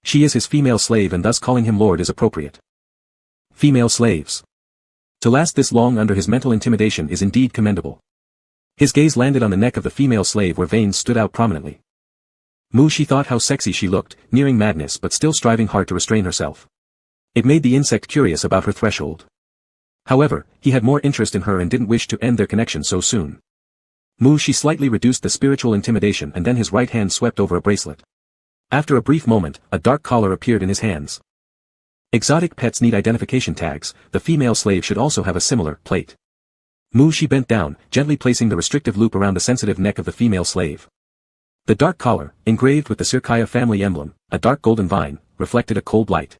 She is his female slave and thus calling him Lord is appropriate. Female slaves. To last this long under his mental intimidation is indeed commendable. His gaze landed on the neck of the female slave where veins stood out prominently. Mushi thought how sexy she looked, nearing madness but still striving hard to restrain herself. It made the insect curious about her threshold. However, he had more interest in her and didn't wish to end their connection so soon. Mushi slightly reduced the spiritual intimidation and then his right hand swept over a bracelet. After a brief moment, a dark collar appeared in his hands. Exotic pets need identification tags, the female slave should also have a similar plate. Mushi bent down, gently placing the restrictive loop around the sensitive neck of the female slave. The dark collar, engraved with the Sirkaya family emblem, a dark golden vine, reflected a cold light.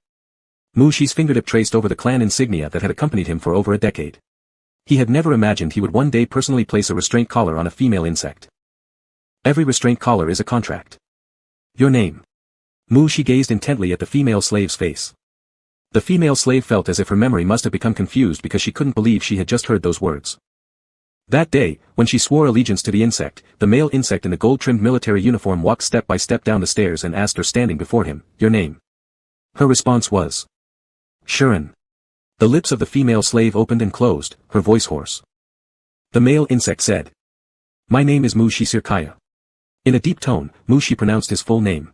Mushi's fingertip traced over the clan insignia that had accompanied him for over a decade. He had never imagined he would one day personally place a restraint collar on a female insect. Every restraint collar is a contract. Your name. Mushi gazed intently at the female slave's face. The female slave felt as if her memory must have become confused because she couldn't believe she had just heard those words. That day, when she swore allegiance to the insect, the male insect in the gold-trimmed military uniform walked step by step down the stairs and asked her standing before him, "Your name?" Her response was Shuren. The lips of the female slave opened and closed, her voice hoarse. The male insect said, "My name is Mushi Sirkaya." In a deep tone, Mushi pronounced his full name.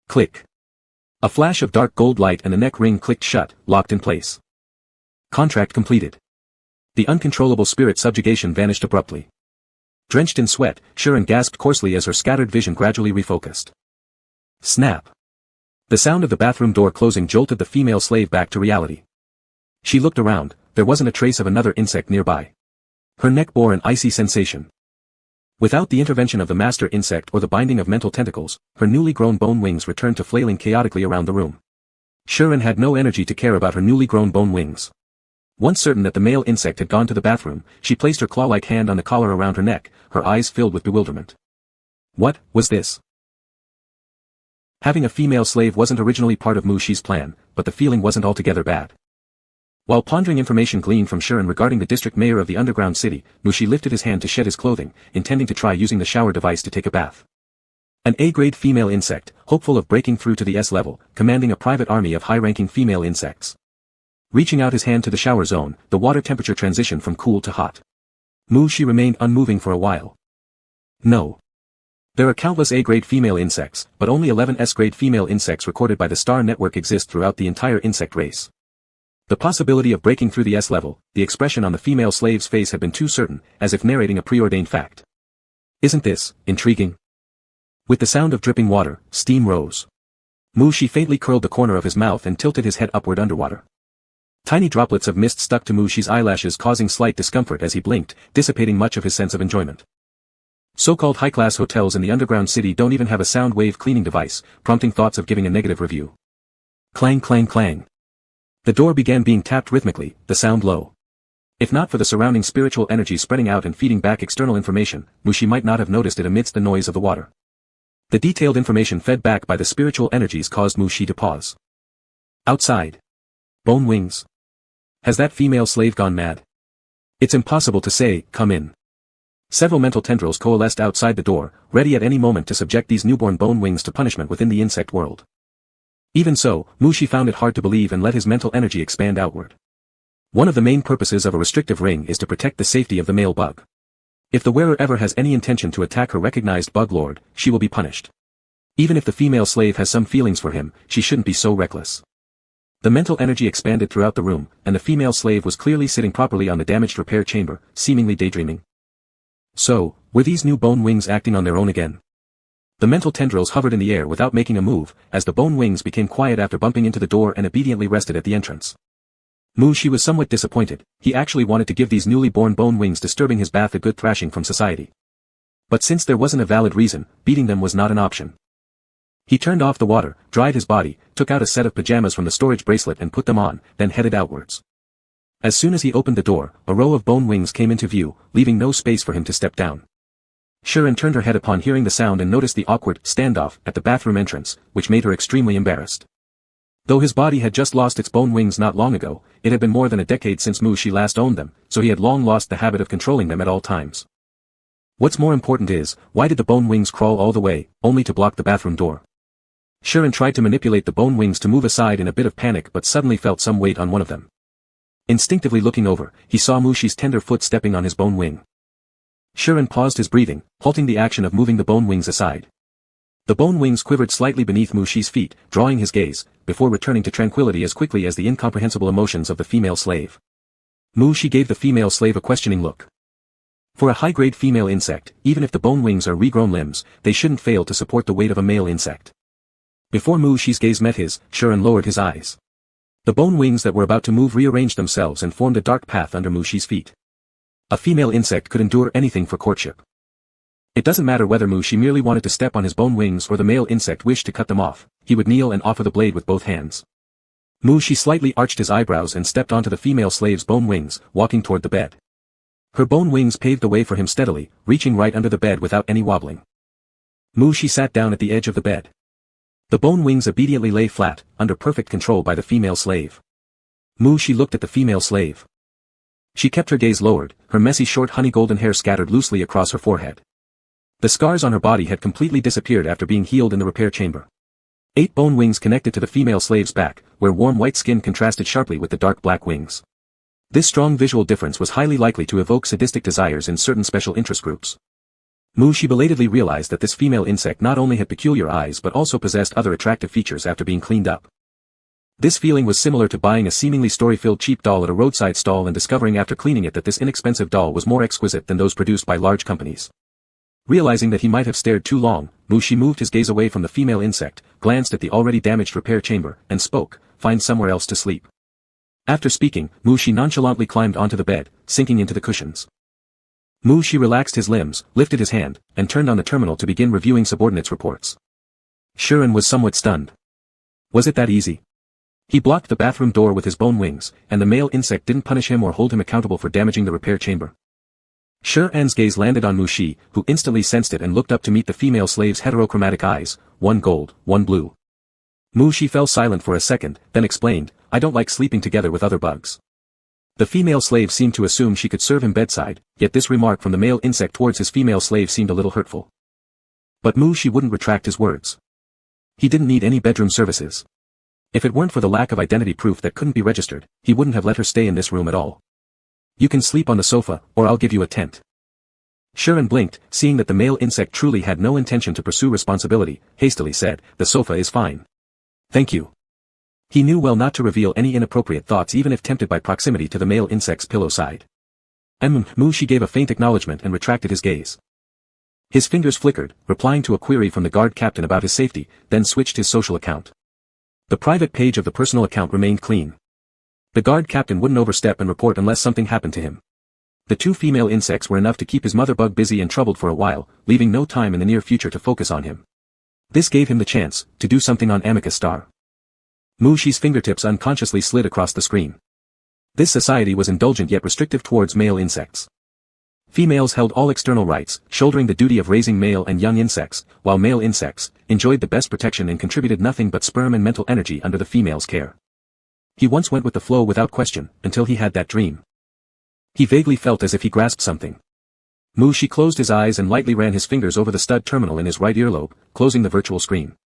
Click. A flash of dark gold light and the neck ring clicked shut, locked in place. Contract completed. The uncontrollable spirit subjugation vanished abruptly. Drenched in sweat, Shuren gasped coarsely as her scattered vision gradually refocused. Snap. The sound of the bathroom door closing jolted the female slave back to reality. She looked around, there wasn't a trace of another insect nearby. Her neck bore an icy sensation. Without the intervention of the master insect or the binding of mental tentacles, her newly grown bone wings returned to flailing chaotically around the room. Shuren had no energy to care about her newly grown bone wings. Once certain that the male insect had gone to the bathroom, she placed her claw-like hand on the collar around her neck, her eyes filled with bewilderment. What was this? Having a female slave wasn't originally part of Mushi's plan, but the feeling wasn't altogether bad. While pondering information gleaned from Shuren regarding the district mayor of the underground city, Mushi lifted his hand to shed his clothing, intending to try using the shower device to take a bath. An A-grade female insect, hopeful of breaking through to the S level, commanding a private army of high-ranking female insects. Reaching out his hand to the shower zone, the water temperature transitioned from cool to hot. Mushi remained unmoving for a while. No. There are countless A-grade female insects, but only 11 S-grade female insects recorded by the Star Network exist throughout the entire insect race. The possibility of breaking through the S level, the expression on the female slave's face had been too certain, as if narrating a preordained fact. Isn't this intriguing? With the sound of dripping water, steam rose. Mushi faintly curled the corner of his mouth and tilted his head upward underwater. Tiny droplets of mist stuck to Mushi's eyelashes causing slight discomfort as he blinked, dissipating much of his sense of enjoyment. So-called high-class hotels in the underground city don't even have a sound wave cleaning device, prompting thoughts of giving a negative review. Clang clang clang. The door began being tapped rhythmically, the sound low. If not for the surrounding spiritual energy spreading out and feeding back external information, Mushi might not have noticed it amidst the noise of the water. The detailed information fed back by the spiritual energies caused Mushi to pause. Outside. Bone wings. Has that female slave gone mad? It's impossible to say, come in. Several mental tendrils coalesced outside the door, ready at any moment to subject these newborn bone wings to punishment within the insect world. Even so, Mushi found it hard to believe and let his mental energy expand outward. One of the main purposes of a restrictive ring is to protect the safety of the male bug. If the wearer ever has any intention to attack her recognized bug lord, she will be punished. Even if the female slave has some feelings for him, she shouldn't be so reckless. The mental energy expanded throughout the room, and the female slave was clearly sitting properly on the damaged repair chamber, seemingly daydreaming. So, were these new bone wings acting on their own again? The mental tendrils hovered in the air without making a move, as the bone wings became quiet after bumping into the door and obediently rested at the entrance. Mushi was somewhat disappointed. He actually wanted to give these newly born bone wings disturbing his bath a good thrashing from society. But since there wasn't a valid reason, beating them was not an option. He turned off the water, dried his body, took out a set of pajamas from the storage bracelet and put them on, then headed outwards. As soon as he opened the door, a row of bone wings came into view, leaving no space for him to step down. Sharon turned her head upon hearing the sound and noticed the awkward standoff at the bathroom entrance, which made her extremely embarrassed. Though his body had just lost its bone wings not long ago, it had been more than a decade since Mushi last owned them, so he had long lost the habit of controlling them at all times. What's more important is, why did the bone wings crawl all the way, only to block the bathroom door? Sharon tried to manipulate the bone wings to move aside in a bit of panic but suddenly felt some weight on one of them. Instinctively looking over, he saw Mushi's tender foot stepping on his bone wing. Sharon paused his breathing, halting the action of moving the bone wings aside. The bone wings quivered slightly beneath Mushi's feet, drawing his gaze, before returning to tranquility as quickly as the incomprehensible emotions of the female slave. Mushi gave the female slave a questioning look. For a high-grade female insect, even if the bone wings are regrown limbs, they shouldn't fail to support the weight of a male insect. Before Mushi's gaze met his, Sharon lowered his eyes. The bone wings that were about to move rearranged themselves and formed a dark path under Mushi's feet. A female insect could endure anything for courtship. It doesn't matter whether Mushi merely wanted to step on his bone wings or the male insect wished to cut them off, he would kneel and offer the blade with both hands. Mushi slightly arched his eyebrows and stepped onto the female slave's bone wings, walking toward the bed. Her bone wings paved the way for him steadily, reaching right under the bed without any wobbling. Mushi sat down at the edge of the bed. The bone wings obediently lay flat, under perfect control by the female slave. Mushi looked at the female slave. She kept her gaze lowered, her messy short honey-golden hair scattered loosely across her forehead. The scars on her body had completely disappeared after being healed in the repair chamber. 8 bone wings connected to the female slave's back, where warm white skin contrasted sharply with the dark black wings. This strong visual difference was highly likely to evoke sadistic desires in certain special interest groups. Mushi belatedly realized that this female insect not only had peculiar eyes but also possessed other attractive features after being cleaned up. This feeling was similar to buying a seemingly story-filled cheap doll at a roadside stall and discovering after cleaning it that this inexpensive doll was more exquisite than those produced by large companies. Realizing that he might have stared too long, Mushi moved his gaze away from the female insect, glanced at the already damaged repair chamber, and spoke, "Find somewhere else to sleep." After speaking, Mushi nonchalantly climbed onto the bed, sinking into the cushions. Mushi relaxed his limbs, lifted his hand, and turned on the terminal to begin reviewing subordinates' reports. Sharon was somewhat stunned. Was it that easy? He blocked the bathroom door with his bone wings, and the male insect didn't punish him or hold him accountable for damaging the repair chamber. Sharon's gaze landed on Mushi, who instantly sensed it and looked up to meet the female slave's heterochromatic eyes, one gold, one blue. Mushi fell silent for a second, then explained, "I don't like sleeping together with other bugs." The female slave seemed to assume she could serve him bedside, yet this remark from the male insect towards his female slave seemed a little hurtful. But Mushi wouldn't retract his words. He didn't need any bedroom services. If it weren't for the lack of identity proof that couldn't be registered, he wouldn't have let her stay in this room at all. "You can sleep on the sofa, or I'll give you a tent." Sharon blinked, seeing that the male insect truly had no intention to pursue responsibility, hastily said, "The sofa is fine. Thank you." He knew well not to reveal any inappropriate thoughts even if tempted by proximity to the male insect's pillow side. Mushi gave a faint acknowledgement and retracted his gaze. His fingers flickered, replying to a query from the guard captain about his safety, then switched his social account. The private page of the personal account remained clean. The guard captain wouldn't overstep and report unless something happened to him. The 2 female insects were enough to keep his mother bug busy and troubled for a while, leaving no time in the near future to focus on him. This gave him the chance to do something on Amicus Star. Mushi's fingertips unconsciously slid across the screen. This society was indulgent yet restrictive towards male insects. Females held all external rights, shouldering the duty of raising male and young insects, while male insects enjoyed the best protection and contributed nothing but sperm and mental energy under the female's care. He once went with the flow without question, until he had that dream. He vaguely felt as if he grasped something. Mu-Shi closed his eyes and lightly ran his fingers over the stud terminal in his right earlobe, closing the virtual screen.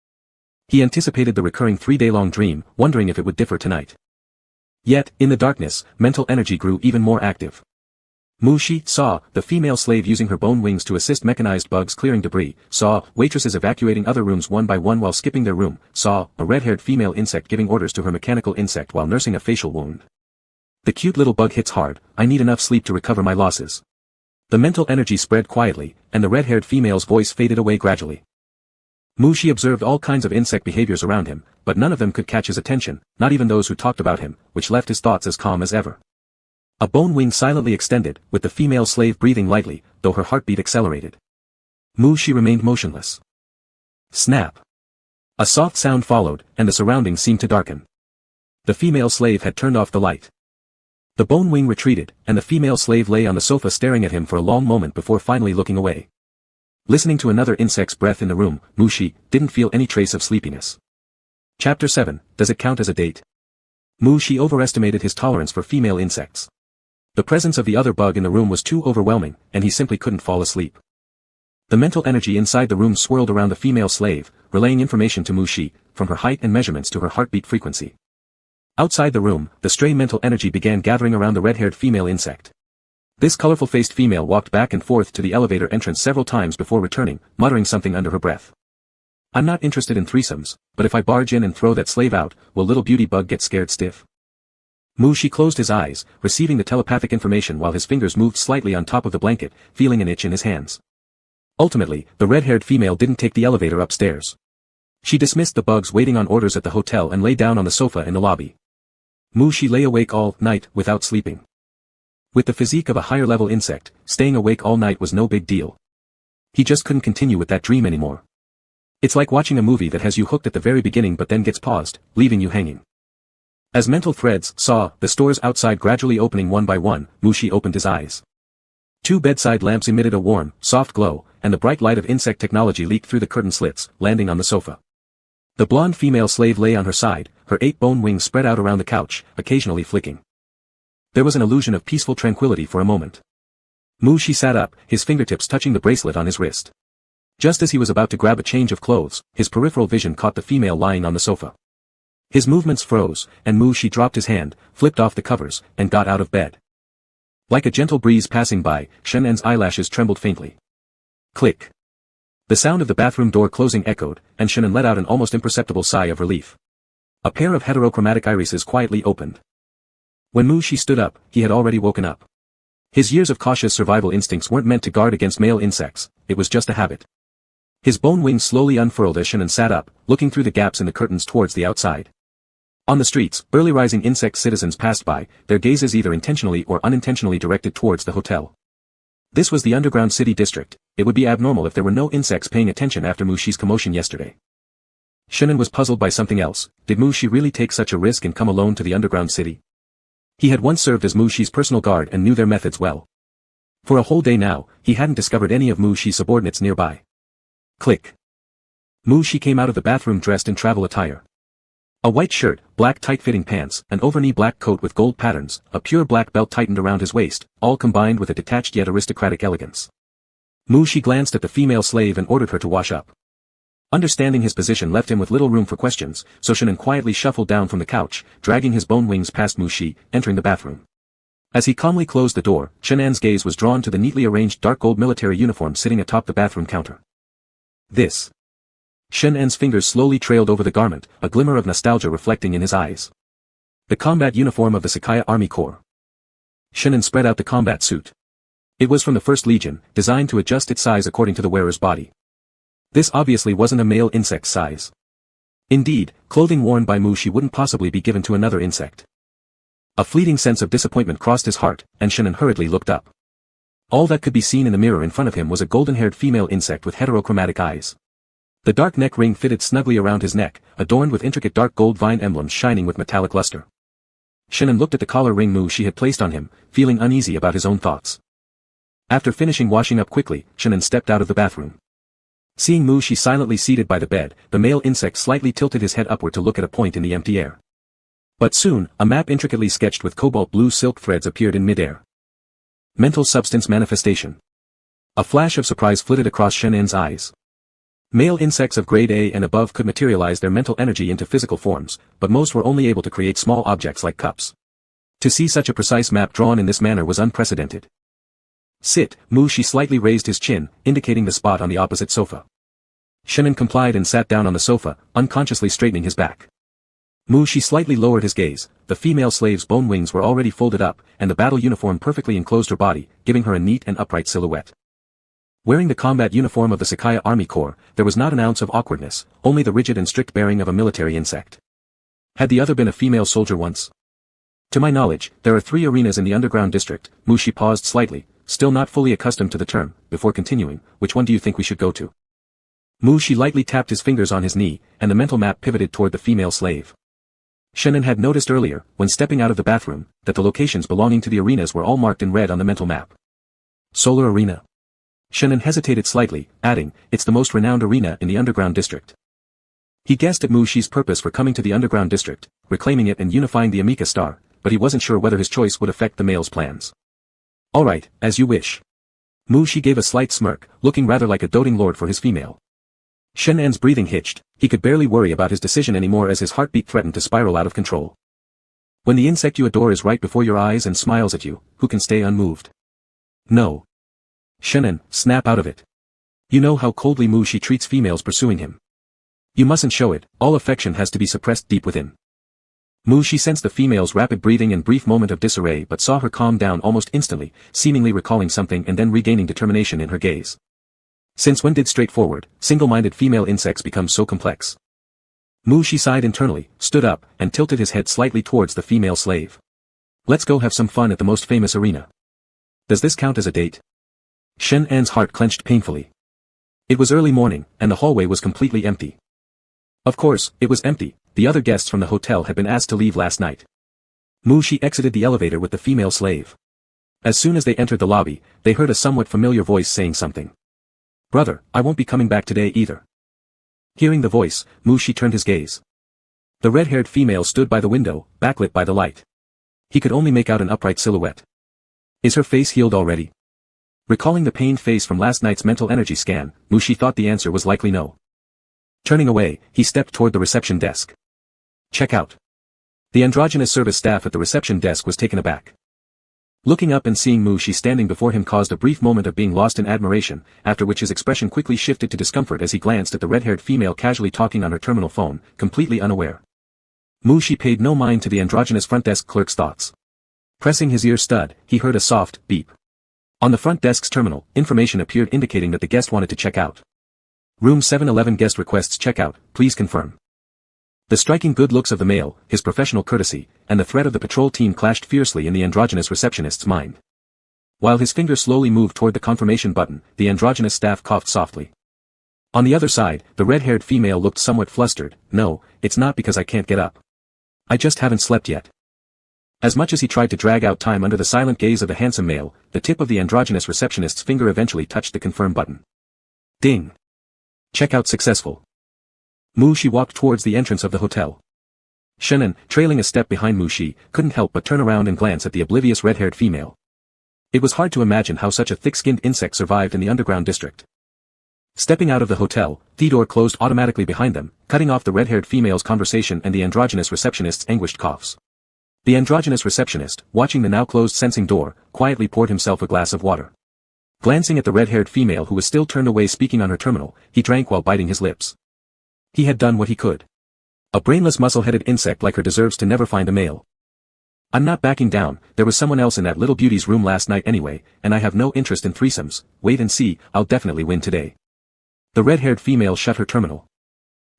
He anticipated the recurring 3-day-long dream, wondering if it would differ tonight. Yet, in the darkness, mental energy grew even more active. Mu-Shi saw the female slave using her bone wings to assist mechanized bugs clearing debris, saw waitresses evacuating other rooms one by one while skipping their room, saw a red-haired female insect giving orders to her mechanical insect while nursing a facial wound. The cute little bug hits hard, I need enough sleep to recover my losses. The mental energy spread quietly, and the red-haired female's voice faded away gradually. Mu-Shi observed all kinds of insect behaviors around him, but none of them could catch his attention, not even those who talked about him, which left his thoughts as calm as ever. A bone wing silently extended, with the female slave breathing lightly, though her heartbeat accelerated. Mu-Shi remained motionless. Snap! A soft sound followed, and the surroundings seemed to darken. The female slave had turned off the light. The bone wing retreated, and the female slave lay on the sofa staring at him for a long moment before finally looking away. Listening to another insect's breath in the room, Mu-Shi didn't feel any trace of sleepiness. Chapter 7, Does it count as a date? Mu-Shi overestimated his tolerance for female insects. The presence of the other bug in the room was too overwhelming, and he simply couldn't fall asleep. The mental energy inside the room swirled around the female slave, relaying information to Mu-Shi, from her height and measurements to her heartbeat frequency. Outside the room, the stray mental energy began gathering around the red-haired female insect. This colorful-faced female walked back and forth to the elevator entrance several times before returning, muttering something under her breath. I'm not interested in threesomes, but if I barge in and throw that slave out, will little beauty bug get scared stiff? Mu-Shi closed his eyes, receiving the telepathic information while his fingers moved slightly on top of the blanket, feeling an itch in his hands. Ultimately, the red-haired female didn't take the elevator upstairs. She dismissed the bugs waiting on orders at the hotel and lay down on the sofa in the lobby. Mu-Shi lay awake all night without sleeping. With the physique of a higher-level insect, staying awake all night was no big deal. He just couldn't continue with that dream anymore. It's like watching a movie that has you hooked at the very beginning but then gets paused, leaving you hanging. As mental threads saw the stores outside gradually opening one by one, Mu-Shi opened his eyes. 2 bedside lamps emitted a warm, soft glow, and the bright light of insect technology leaked through the curtain slits, landing on the sofa. The blonde female slave lay on her side, her 8 bone wings spread out around the couch, occasionally flicking. There was an illusion of peaceful tranquility for a moment. Mu-Shi sat up, his fingertips touching the bracelet on his wrist. Just as he was about to grab a change of clothes, his peripheral vision caught the female lying on the sofa. His movements froze, and Mu-Shi dropped his hand, flipped off the covers, and got out of bed. Like a gentle breeze passing by, Shenan's eyelashes trembled faintly. Click. The sound of the bathroom door closing echoed, and Shannon let out an almost imperceptible sigh of relief. A pair of heterochromatic irises quietly opened. When Mu-Shi stood up, he had already woken up. His years of cautious survival instincts weren't meant to guard against male insects, it was just a habit. His bone wings slowly unfurled as Shannon sat up, looking through the gaps in the curtains towards the outside. On the streets, early rising insect citizens passed by, their gazes either intentionally or unintentionally directed towards the hotel. This was the underground city district. It would be abnormal if there were no insects paying attention after Mu-Shi's commotion yesterday. Shannon was puzzled by something else. Did Mu-Shi really take such a risk and come alone to the underground city? He had once served as Mu-Shi's personal guard and knew their methods well. For a whole day now, he hadn't discovered any of Mu-Shi's subordinates nearby. Click. Mu-Shi came out of the bathroom dressed in travel attire. A white shirt, black tight-fitting pants, an over-knee black coat with gold patterns, a pure black belt tightened around his waist, all combined with a detached yet aristocratic elegance. Mu-Shi glanced at the female slave and ordered her to wash up. Understanding his position left him with little room for questions, so Shannon quietly shuffled down from the couch, dragging his bone wings past Mu-Shi, entering the bathroom. As he calmly closed the door, Shannon's gaze was drawn to the neatly arranged dark gold military uniform sitting atop the bathroom counter. This. Shannon's fingers slowly trailed over the garment, a glimmer of nostalgia reflecting in his eyes. The combat uniform of the Sakaya Army Corps. Shannon spread out the combat suit. It was from the 1st Legion, designed to adjust its size according to the wearer's body. This obviously wasn't a male insect's size. Indeed, clothing worn by Mu-Shi wouldn't possibly be given to another insect. A fleeting sense of disappointment crossed his heart, and Shannon hurriedly looked up. All that could be seen in the mirror in front of him was a golden-haired female insect with heterochromatic eyes. The dark neck ring fitted snugly around his neck, adorned with intricate dark gold vine emblems shining with metallic luster. Shannon looked at the collar ring Mu Shi had placed on him, feeling uneasy about his own thoughts. After finishing washing up quickly, Shannon stepped out of the bathroom. Seeing Mu Shi silently seated by the bed, the male insect slightly tilted his head upward to look at a point in the empty air. But soon, a map intricately sketched with cobalt blue silk threads appeared in midair. Mental substance manifestation. A flash of surprise flitted across Shannon's eyes. Male insects of grade A and above could materialize their mental energy into physical forms, but most were only able to create small objects like cups. To see such a precise map drawn in this manner was unprecedented. Sit, Mu Shi slightly raised his chin, indicating the spot on the opposite sofa. Shannon complied and sat down on the sofa, unconsciously straightening his back. Mu Shi slightly lowered his gaze. The female slave's bone wings were already folded up, and the battle uniform perfectly enclosed her body, giving her a neat and upright silhouette. Wearing the combat uniform of the Sakaya Army Corps, there was not an ounce of awkwardness, only the rigid and strict bearing of a military insect. Had the other been a female soldier once? To my knowledge, there are 3 arenas in the underground district. Mu Shi paused slightly, still not fully accustomed to the term, before continuing. Which one do you think we should go to? Mu Shi lightly tapped his fingers on his knee, and the mental map pivoted toward the female slave. Shannon had noticed earlier, when stepping out of the bathroom, that the locations belonging to the arenas were all marked in red on the mental map. Solar Arena. Shannon hesitated slightly, adding, it's the most renowned arena in the underground district. He guessed at Mu Shi's purpose for coming to the underground district, reclaiming it and unifying the Amika star, but he wasn't sure whether his choice would affect the male's plans. Alright, as you wish. Mu Shi gave a slight smirk, looking rather like a doting lord for his female. Shannon's breathing hitched. He could barely worry about his decision anymore as his heartbeat threatened to spiral out of control. When the insect you adore is right before your eyes and smiles at you, who can stay unmoved? No. Shannon, snap out of it. You know how coldly Mu Shi treats females pursuing him. You mustn't show it, all affection has to be suppressed deep within. Mu Shi sensed the female's rapid breathing and brief moment of disarray but saw her calm down almost instantly, seemingly recalling something and then regaining determination in her gaze. Since when did straightforward, single-minded female insects become so complex? Mu Shi sighed internally, stood up, and tilted his head slightly towards the female slave. Let's go have some fun at the most famous arena. Does this count as a date? Shannon's heart clenched painfully. It was early morning, and the hallway was completely empty. Of course, it was empty. The other guests from the hotel had been asked to leave last night. Mu Shi exited the elevator with the female slave. As soon as they entered the lobby, they heard a somewhat familiar voice saying something. Brother, I won't be coming back today either. Hearing the voice, Mu Shi turned his gaze. The red-haired female stood by the window, backlit by the light. He could only make out an upright silhouette. Is her face healed already? Recalling the pained face from last night's mental energy scan, Mu Shi thought the answer was likely no. Turning away, he stepped toward the reception desk. Check out. The androgynous service staff at the reception desk was taken aback. Looking up and seeing Mu Shi standing before him caused a brief moment of being lost in admiration, after which his expression quickly shifted to discomfort as he glanced at the red-haired female casually talking on her terminal phone, completely unaware. Mu Shi paid no mind to the androgynous front desk clerk's thoughts. Pressing his ear stud, he heard a soft beep. On the front desk's terminal, information appeared indicating that the guest wanted to check out. Room 711 guest requests checkout, please confirm. The striking good looks of the male, his professional courtesy, and the threat of the patrol team clashed fiercely in the androgynous receptionist's mind. While his finger slowly moved toward the confirmation button, the androgynous staff coughed softly. On the other side, the red-haired female looked somewhat flustered. No, it's not because I can't get up. I just haven't slept yet. As much as he tried to drag out time under the silent gaze of the handsome male, the tip of the androgynous receptionist's finger eventually touched the confirm button. Ding. Checkout successful. Mu Shi walked towards the entrance of the hotel. Shannon, trailing a step behind Mu Shi, couldn't help but turn around and glance at the oblivious red-haired female. It was hard to imagine how such a thick-skinned insect survived in the underground district. Stepping out of the hotel, the door closed automatically behind them, cutting off the red-haired female's conversation and the androgynous receptionist's anguished coughs. The androgynous receptionist, watching the now-closed sensing door, quietly poured himself a glass of water. Glancing at the red-haired female who was still turned away speaking on her terminal, he drank while biting his lips. He had done what he could. A brainless muscle-headed insect like her deserves to never find a male. I'm not backing down, there was someone else in that little beauty's room last night anyway, and I have no interest in threesomes. Wait and see, I'll definitely win today. The red-haired female shut her terminal.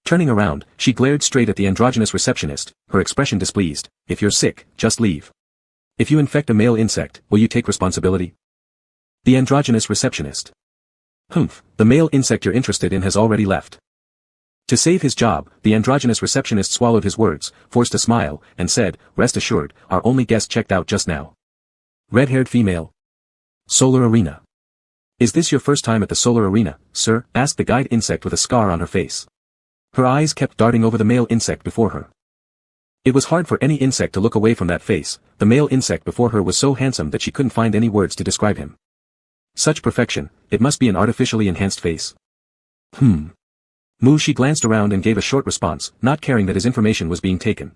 Turning around, she glared straight at the androgynous receptionist, her expression displeased. If you're sick, just leave. If you infect a male insect, will you take responsibility? The androgynous receptionist. Humph, the male insect you're interested in has already left. To save his job, the androgynous receptionist swallowed his words, forced a smile, and said, "Rest assured, our only guest checked out just now. Red-haired female. Solar Arena. Is this your first time at the Solar Arena, sir?" asked the guide insect with a scar on her face. Her eyes kept darting over the male insect before her. It was hard for any insect to look away from that face. The male insect before her was so handsome that she couldn't find any words to describe him. Such perfection, it must be an artificially enhanced face. She glanced around and gave a short response, not caring that his information was being taken.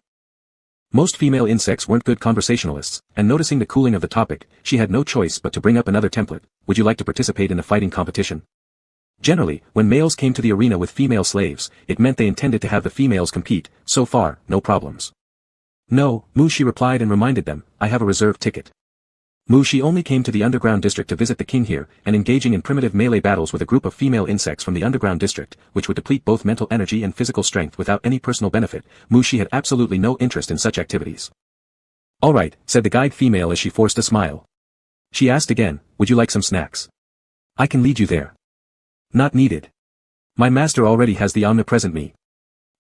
Most female insects weren't good conversationalists, and noticing the cooling of the topic, she had no choice but to bring up another template. "Would you like to participate in a fighting competition?" Generally, when males came to the arena with female slaves, it meant they intended to have the females compete. So far, no problems. "No," she replied and reminded them, "I have a reserved ticket." She only came to the underground district to visit the king here, and engaging in primitive melee battles with a group of female insects from the underground district, which would deplete both mental energy and physical strength without any personal benefit. She had absolutely no interest in such activities. "All right," said the guide female as she forced a smile. She asked again, "Would you like some snacks? I can lead you there." "Not needed. My master already has the omnipresent me."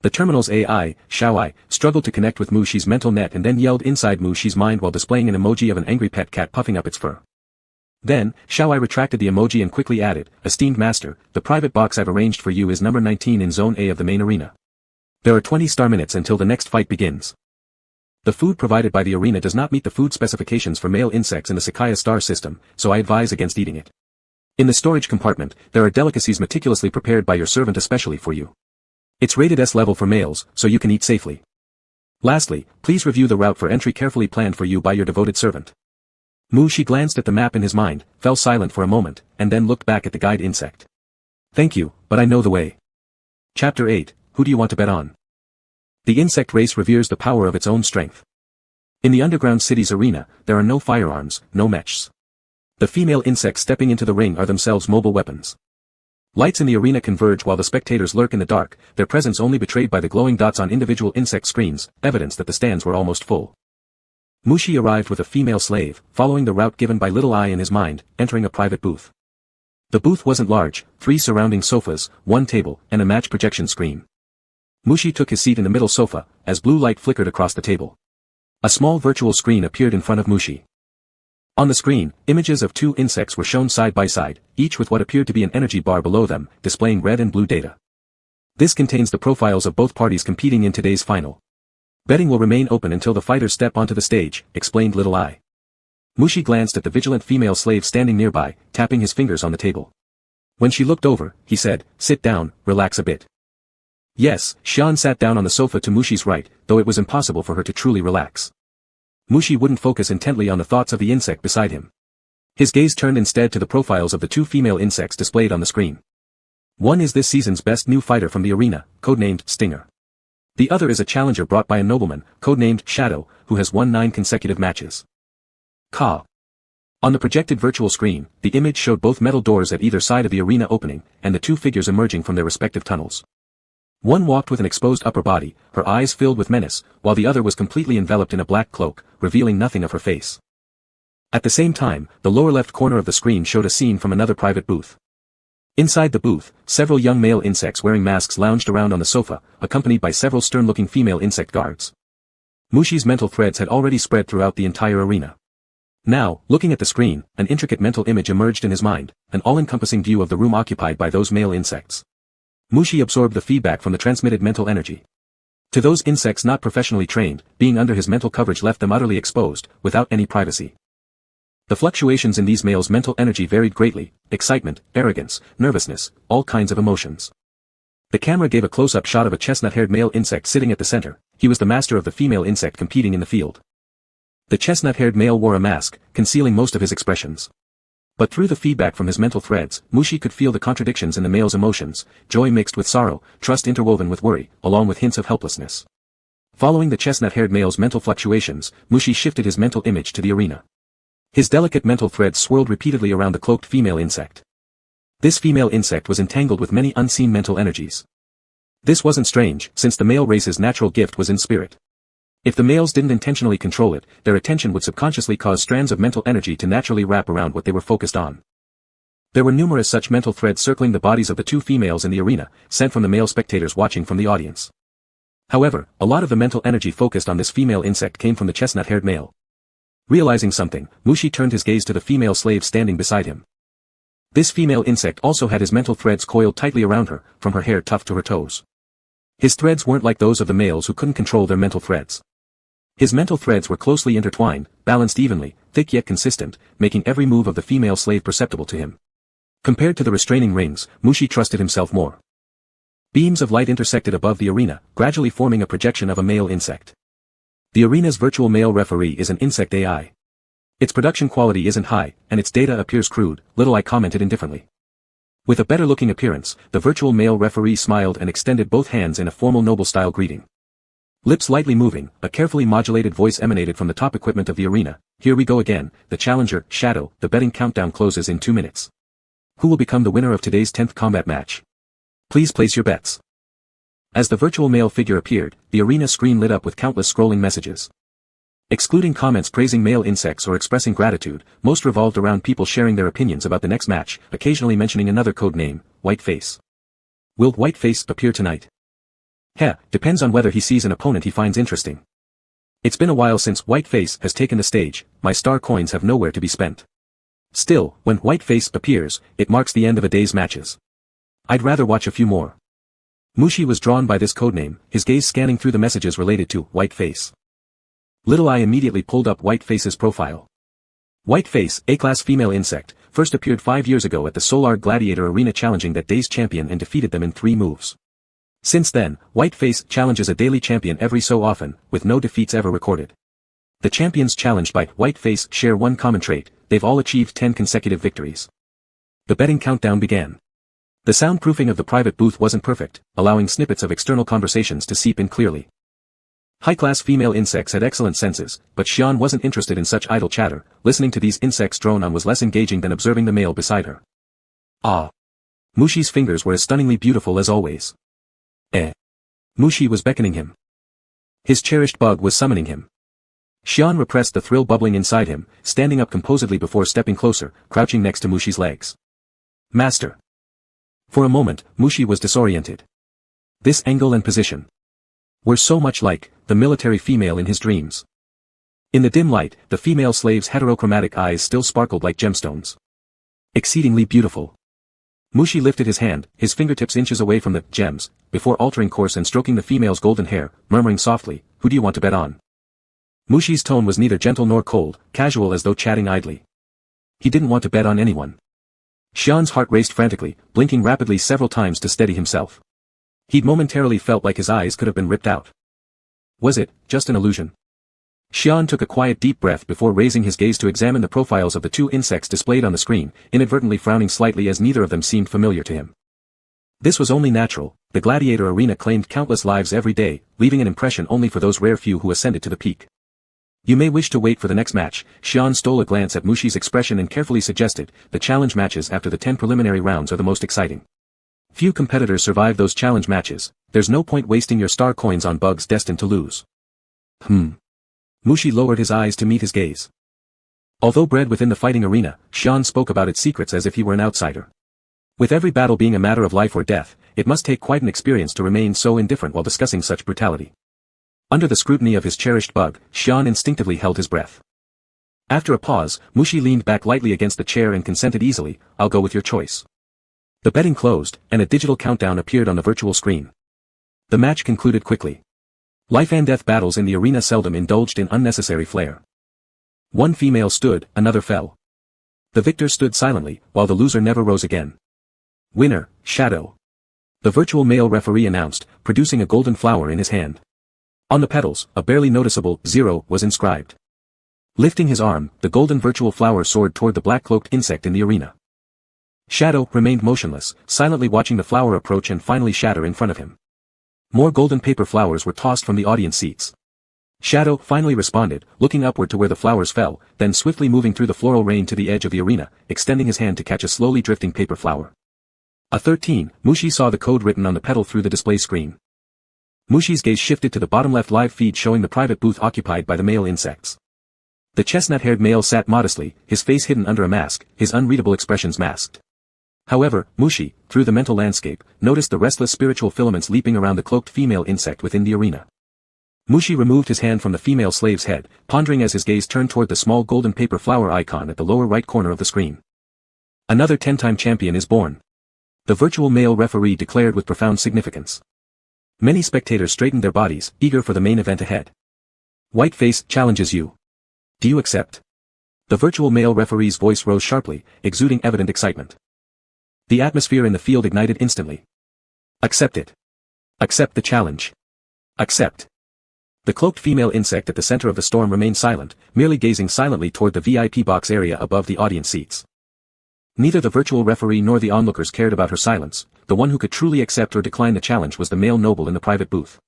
The terminal's AI, Xiaoai, struggled to connect with Mushi's mental net and then yelled inside Mushi's mind while displaying an emoji of an angry pet cat puffing up its fur. Then, Xiaoai retracted the emoji and quickly added, "Esteemed master, the private box I've arranged for you is number 19 in Zone A of the main arena. There are 20 star minutes until the next fight begins. The food provided by the arena does not meet the food specifications for male insects in the Sakaya star system, so I advise against eating it. In the storage compartment, there are delicacies meticulously prepared by your servant especially for you. It's rated S level for males, so you can eat safely. Lastly, please review the route for entry carefully planned for you by your devoted servant." Mushi glanced at the map in his mind, fell silent for a moment, and then looked back at the guide insect. "Thank you, but I know the way." Chapter 8, Who do you want to bet on? The insect race reveres the power of its own strength. In the underground city's arena, there are no firearms, no mechs. The female insects stepping into the ring are themselves mobile weapons. Lights in the arena converge while the spectators lurk in the dark, their presence only betrayed by the glowing dots on individual insect screens, evidence that the stands were almost full. Mushi arrived with a female slave, following the route given by Little Eye in his mind, entering a private booth. The booth wasn't large, 3 surrounding sofas, 1 table, and a match projection screen. Mushi took his seat in the middle sofa, as blue light flickered across the table. A small virtual screen appeared in front of Mushi. On the screen, images of 2 insects were shown side by side, each with what appeared to be an energy bar below them, displaying red and blue data. This contains the profiles of both parties competing in today's final. Betting will remain open until the fighters step onto the stage, explained Little Eye. Mushi glanced at the vigilant female slave standing nearby, tapping his fingers on the table. When she looked over, he said, "Sit down, relax a bit." Yes, Xian sat down on the sofa to Mushi's right, though it was impossible for her to truly relax. Mushi wouldn't focus intently on the thoughts of the insect beside him. His gaze turned instead to the profiles of the 2 female insects displayed on the screen. One is this season's best new fighter from the arena, codenamed Stinger. The other is a challenger brought by a nobleman, codenamed Shadow, who has won 9 consecutive matches. Ka. On the projected virtual screen, the image showed both metal doors at either side of the arena opening, and the 2 figures emerging from their respective tunnels. One walked with an exposed upper body, her eyes filled with menace, while the other was completely enveloped in a black cloak, revealing nothing of her face. At the same time, the lower left corner of the screen showed a scene from another private booth. Inside the booth, several young male insects wearing masks lounged around on the sofa, accompanied by several stern-looking female insect guards. Mushi's mental threads had already spread throughout the entire arena. Now, looking at the screen, an intricate mental image emerged in his mind, an all-encompassing view of the room occupied by those male insects. Mushi absorbed the feedback from the transmitted mental energy. To those insects not professionally trained, being under his mental coverage left them utterly exposed, without any privacy. The fluctuations in these males' mental energy varied greatly: excitement, arrogance, nervousness, all kinds of emotions. The camera gave a close-up shot of a chestnut-haired male insect sitting at the center. He was the master of the female insect competing in the field. The chestnut-haired male wore a mask, concealing most of his expressions. But through the feedback from his mental threads, Mushi could feel the contradictions in the male's emotions, joy mixed with sorrow, trust interwoven with worry, along with hints of helplessness. Following the chestnut-haired male's mental fluctuations, Mushi shifted his mental image to the arena. His delicate mental threads swirled repeatedly around the cloaked female insect. This female insect was entangled with many unseen mental energies. This wasn't strange, since the male race's natural gift was in spirit. If the males didn't intentionally control it, their attention would subconsciously cause strands of mental energy to naturally wrap around what they were focused on. There were numerous such mental threads circling the bodies of the two females in the arena, sent from the male spectators watching from the audience. However, a lot of the mental energy focused on this female insect came from the chestnut-haired male. Realizing something, Mushi turned his gaze to the female slave standing beside him. This female insect also had his mental threads coiled tightly around her, from her hair tuft to her toes. His threads weren't like those of the males who couldn't control their mental threads. His mental threads were closely intertwined, balanced evenly, thick yet consistent, making every move of the female slave perceptible to him. Compared to the restraining rings, Mushi trusted himself more. Beams of light intersected above the arena, gradually forming a projection of a male insect. The arena's virtual male referee is an insect AI. Its production quality isn't high, and its data appears crude, Little I commented indifferently. With a better-looking appearance, the virtual male referee smiled and extended both hands in a formal noble-style greeting. Lips lightly moving, a carefully modulated voice emanated from the top equipment of the arena. Here we go again, the challenger, Shadow, the betting countdown closes in 2 minutes. Who will become the winner of today's 10th combat match? Please place your bets. As the virtual male figure appeared, the arena screen lit up with countless scrolling messages. Excluding comments praising male insects or expressing gratitude, most revolved around people sharing their opinions about the next match, occasionally mentioning another code name, Whiteface. Will Whiteface appear tonight? Depends on whether he sees an opponent he finds interesting. It's been a while since Whiteface has taken the stage, my star coins have nowhere to be spent. Still, when Whiteface appears, it marks the end of a day's matches. I'd rather watch a few more. Mushi was drawn by this codename, his gaze scanning through the messages related to Whiteface. Little I immediately pulled up Whiteface's profile. Whiteface, A-class female insect, first appeared 5 years ago at the Solar Gladiator Arena challenging that day's champion and defeated them in 3 moves. Since then, Whiteface challenges a daily champion every so often, with no defeats ever recorded. The champions challenged by Whiteface share one common trait, they've all achieved 10 consecutive victories. The betting countdown began. The soundproofing of the private booth wasn't perfect, allowing snippets of external conversations to seep in clearly. High-class female insects had excellent senses, but Xian wasn't interested in such idle chatter. Listening to these insects drone on was less engaging than observing the male beside her. Ah! Mushi's fingers were as stunningly beautiful as always. Mushi was beckoning him. His cherished bug was summoning him. Xian repressed the thrill bubbling inside him, standing up composedly before stepping closer, crouching next to Mushi's legs. Master. For a moment, Mushi was disoriented. This angle and position were so much like the military female in his dreams. In the dim light, the female slave's heterochromatic eyes still sparkled like gemstones. Exceedingly beautiful. Mushi lifted his hand, his fingertips inches away from the gems, before altering course and stroking the female's golden hair, murmuring softly, "Who do you want to bet on?" Mushi's tone was neither gentle nor cold, casual as though chatting idly. He didn't want to bet on anyone. Xian's heart raced frantically, blinking rapidly several times to steady himself. He'd momentarily felt like his eyes could have been ripped out. Was it just an illusion? Xian took a quiet deep breath before raising his gaze to examine the profiles of the 2 insects displayed on the screen, inadvertently frowning slightly as neither of them seemed familiar to him. This was only natural. The gladiator arena claimed countless lives every day, leaving an impression only for those rare few who ascended to the peak. You may wish to wait for the next match. Xian stole a glance at Mushi's expression and carefully suggested, the challenge matches after the 10 preliminary rounds are the most exciting. Few competitors survive those challenge matches, there's no point wasting your star coins on bugs destined to lose. Mushi lowered his eyes to meet his gaze. Although bred within the fighting arena, Xian spoke about its secrets as if he were an outsider. With every battle being a matter of life or death, it must take quite an experience to remain so indifferent while discussing such brutality. Under the scrutiny of his cherished bug, Xian instinctively held his breath. After a pause, Mushi leaned back lightly against the chair and consented easily, "I'll go with your choice." The betting closed, and a digital countdown appeared on the virtual screen. The match concluded quickly. Life and death battles in the arena seldom indulged in unnecessary flair. One female stood, another fell. The victor stood silently, while the loser never rose again. Winner, Shadow. The virtual male referee announced, producing a golden flower in his hand. On the petals, a barely noticeable 0 was inscribed. Lifting his arm, the golden virtual flower soared toward the black-cloaked insect in the arena. Shadow remained motionless, silently watching the flower approach and finally shatter in front of him. More golden paper flowers were tossed from the audience seats. Shadow finally responded, looking upward to where the flowers fell, then swiftly moving through the floral rain to the edge of the arena, extending his hand to catch a slowly drifting paper flower. A 13, Mushi saw the code written on the petal through the display screen. Mushi's gaze shifted to the bottom left live feed showing the private booth occupied by the male insects. The chestnut-haired male sat modestly, his face hidden under a mask, his unreadable expressions masked. However, Mushi, through the mental landscape, noticed the restless spiritual filaments leaping around the cloaked female insect within the arena. Mushi removed his hand from the female slave's head, pondering as his gaze turned toward the small golden paper flower icon at the lower right corner of the screen. Another 10-time champion is born. The virtual male referee declared with profound significance. Many spectators straightened their bodies, eager for the main event ahead. Whiteface challenges you. Do you accept? The virtual male referee's voice rose sharply, exuding evident excitement. The atmosphere in the field ignited instantly. Accept it. Accept the challenge. Accept. The cloaked female insect at the center of the storm remained silent, merely gazing silently toward the VIP box area above the audience seats. Neither the virtual referee nor the onlookers cared about her silence. The one who could truly accept or decline the challenge was the male noble in the private booth.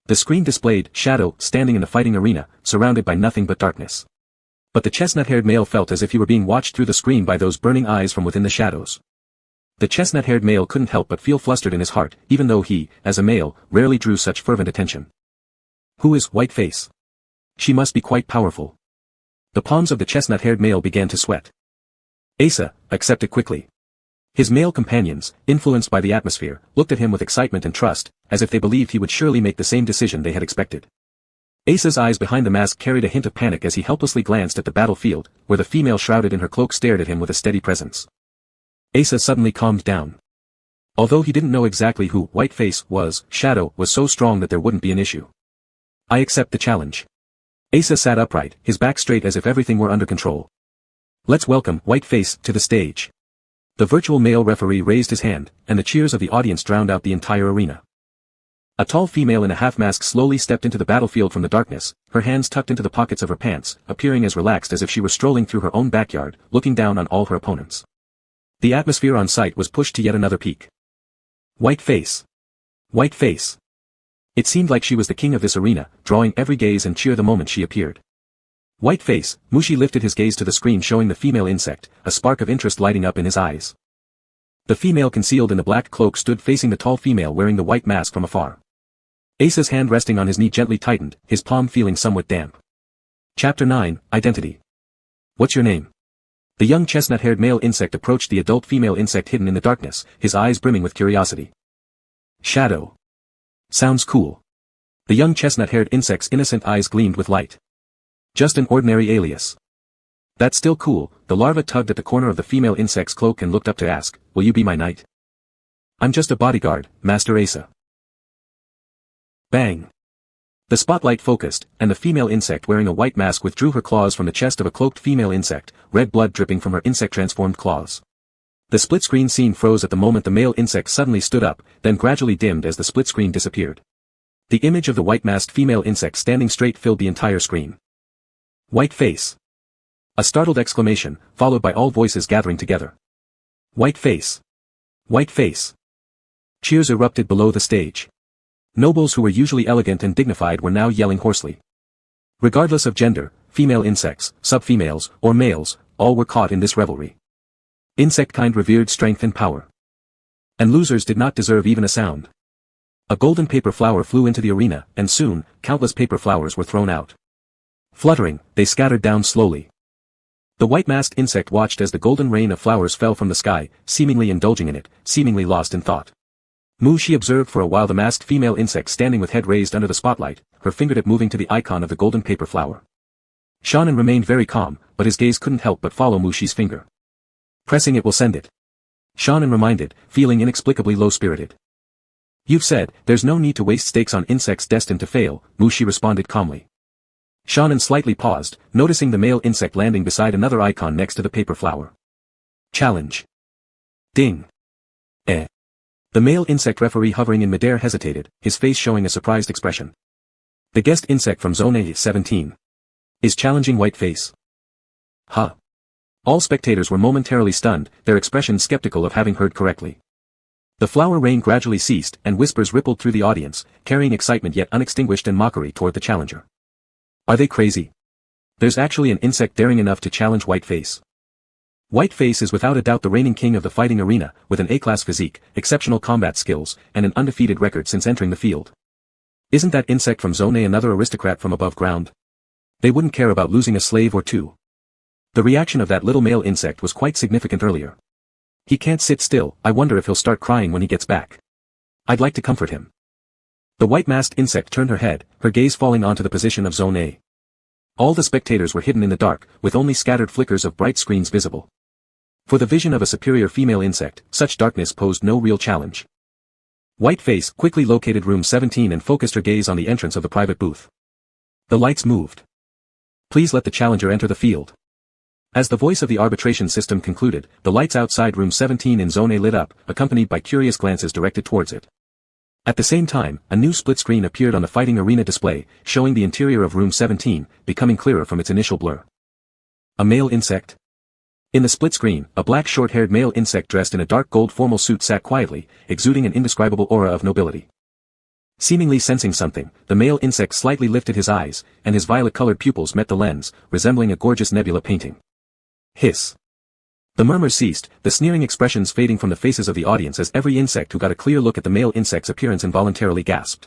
The screen displayed Shadow standing in the fighting arena, surrounded by nothing but darkness. But the chestnut-haired male felt as if he were being watched through the screen by those burning eyes from within the shadows. The chestnut-haired male couldn't help but feel flustered in his heart, even though he, as a male, rarely drew such fervent attention. Who is Whiteface? She must be quite powerful. The palms of the chestnut-haired male began to sweat. Asa, accept it quickly. His male companions, influenced by the atmosphere, looked at him with excitement and trust, as if they believed he would surely make the same decision they had expected. Asa's eyes behind the mask carried a hint of panic as he helplessly glanced at the battlefield, where the female shrouded in her cloak stared at him with a steady presence. Asa suddenly calmed down. Although he didn't know exactly who Whiteface was, Shadow was so strong that there wouldn't be an issue. I accept the challenge. Asa sat upright, his back straight as if everything were under control. Let's welcome Whiteface to the stage. The virtual male referee raised his hand, and the cheers of the audience drowned out the entire arena. A tall female in a half-mask slowly stepped into the battlefield from the darkness, her hands tucked into the pockets of her pants, appearing as relaxed as if she were strolling through her own backyard, looking down on all her opponents. The atmosphere on site was pushed to yet another peak. Whiteface. Whiteface. It seemed like she was the king of this arena, drawing every gaze and cheer the moment she appeared. Whiteface, Mushi lifted his gaze to the screen showing the female insect, a spark of interest lighting up in his eyes. The female concealed in the black cloak stood facing the tall female wearing the white mask from afar. Asa's hand resting on his knee gently tightened, his palm feeling somewhat damp. Chapter 9, Identity. What's your name? The young chestnut-haired male insect approached the adult female insect hidden in the darkness, his eyes brimming with curiosity. Shadow. Sounds cool. The young chestnut-haired insect's innocent eyes gleamed with light. Just an ordinary alias. That's still cool. The larva tugged at the corner of the female insect's cloak and looked up to ask, will you be my knight? I'm just a bodyguard, Master Asa. Bang. The spotlight focused, and the female insect wearing a white mask withdrew her claws from the chest of a cloaked female insect, red blood dripping from her insect-transformed claws. The split-screen scene froze at the moment the male insect suddenly stood up, then gradually dimmed as the split screen disappeared. The image of the white-masked female insect standing straight filled the entire screen. Whiteface. A startled exclamation, followed by all voices gathering together. Whiteface. Whiteface. Cheers erupted below the stage. Nobles who were usually elegant and dignified were now yelling hoarsely. Regardless of gender, female insects, sub-females, or males, all were caught in this revelry. Insect kind revered strength and power. And losers did not deserve even a sound. A golden paper flower flew into the arena, and soon, countless paper flowers were thrown out. Fluttering, they scattered down slowly. The white-masked insect watched as the golden rain of flowers fell from the sky, seemingly indulging in it, seemingly lost in thought. She observed for a while the masked female insect standing with head raised under the spotlight, her fingertip moving to the icon of the golden paper flower. Shannon remained very calm, but his gaze couldn't help but follow Mushi's finger. Pressing it will send it. Shannon reminded, feeling inexplicably low-spirited. You've said, there's no need to waste stakes on insects destined to fail, Mushi responded calmly. Shannon slightly paused, noticing the male insect landing beside another icon next to the paper flower. Challenge. Ding. The male insect referee hovering in midair hesitated, his face showing a surprised expression. The guest insect from Zone A-17 is challenging Whiteface. Huh. All spectators were momentarily stunned, their expressions skeptical of having heard correctly. The flower rain gradually ceased, and whispers rippled through the audience, carrying excitement yet unextinguished and mockery toward the challenger. Are they crazy? There's actually an insect daring enough to challenge Whiteface. Whiteface is without a doubt the reigning king of the fighting arena, with an A-class physique, exceptional combat skills, and an undefeated record since entering the field. Isn't that insect from Zone A another aristocrat from above ground? They wouldn't care about losing a slave or two. The reaction of that little male insect was quite significant earlier. He can't sit still, I wonder if he'll start crying when he gets back. I'd like to comfort him. The white-masked insect turned her head, her gaze falling onto the position of Zone A. All the spectators were hidden in the dark, with only scattered flickers of bright screens visible. For the vision of a superior female insect, such darkness posed no real challenge. Whiteface quickly located room 17 and focused her gaze on the entrance of the private booth. The lights moved. Please let the challenger enter the field. As the voice of the arbitration system concluded, the lights outside room 17 in Zone A lit up, accompanied by curious glances directed towards it. At the same time, a new split screen appeared on the fighting arena display, showing the interior of room 17, becoming clearer from its initial blur. A male insect? In the split screen, a black short-haired male insect dressed in a dark gold formal suit sat quietly, exuding an indescribable aura of nobility. Seemingly sensing something, the male insect slightly lifted his eyes, and his violet-colored pupils met the lens, resembling a gorgeous nebula painting. Hiss. The murmurs ceased, the sneering expressions fading from the faces of the audience as every insect who got a clear look at the male insect's appearance involuntarily gasped.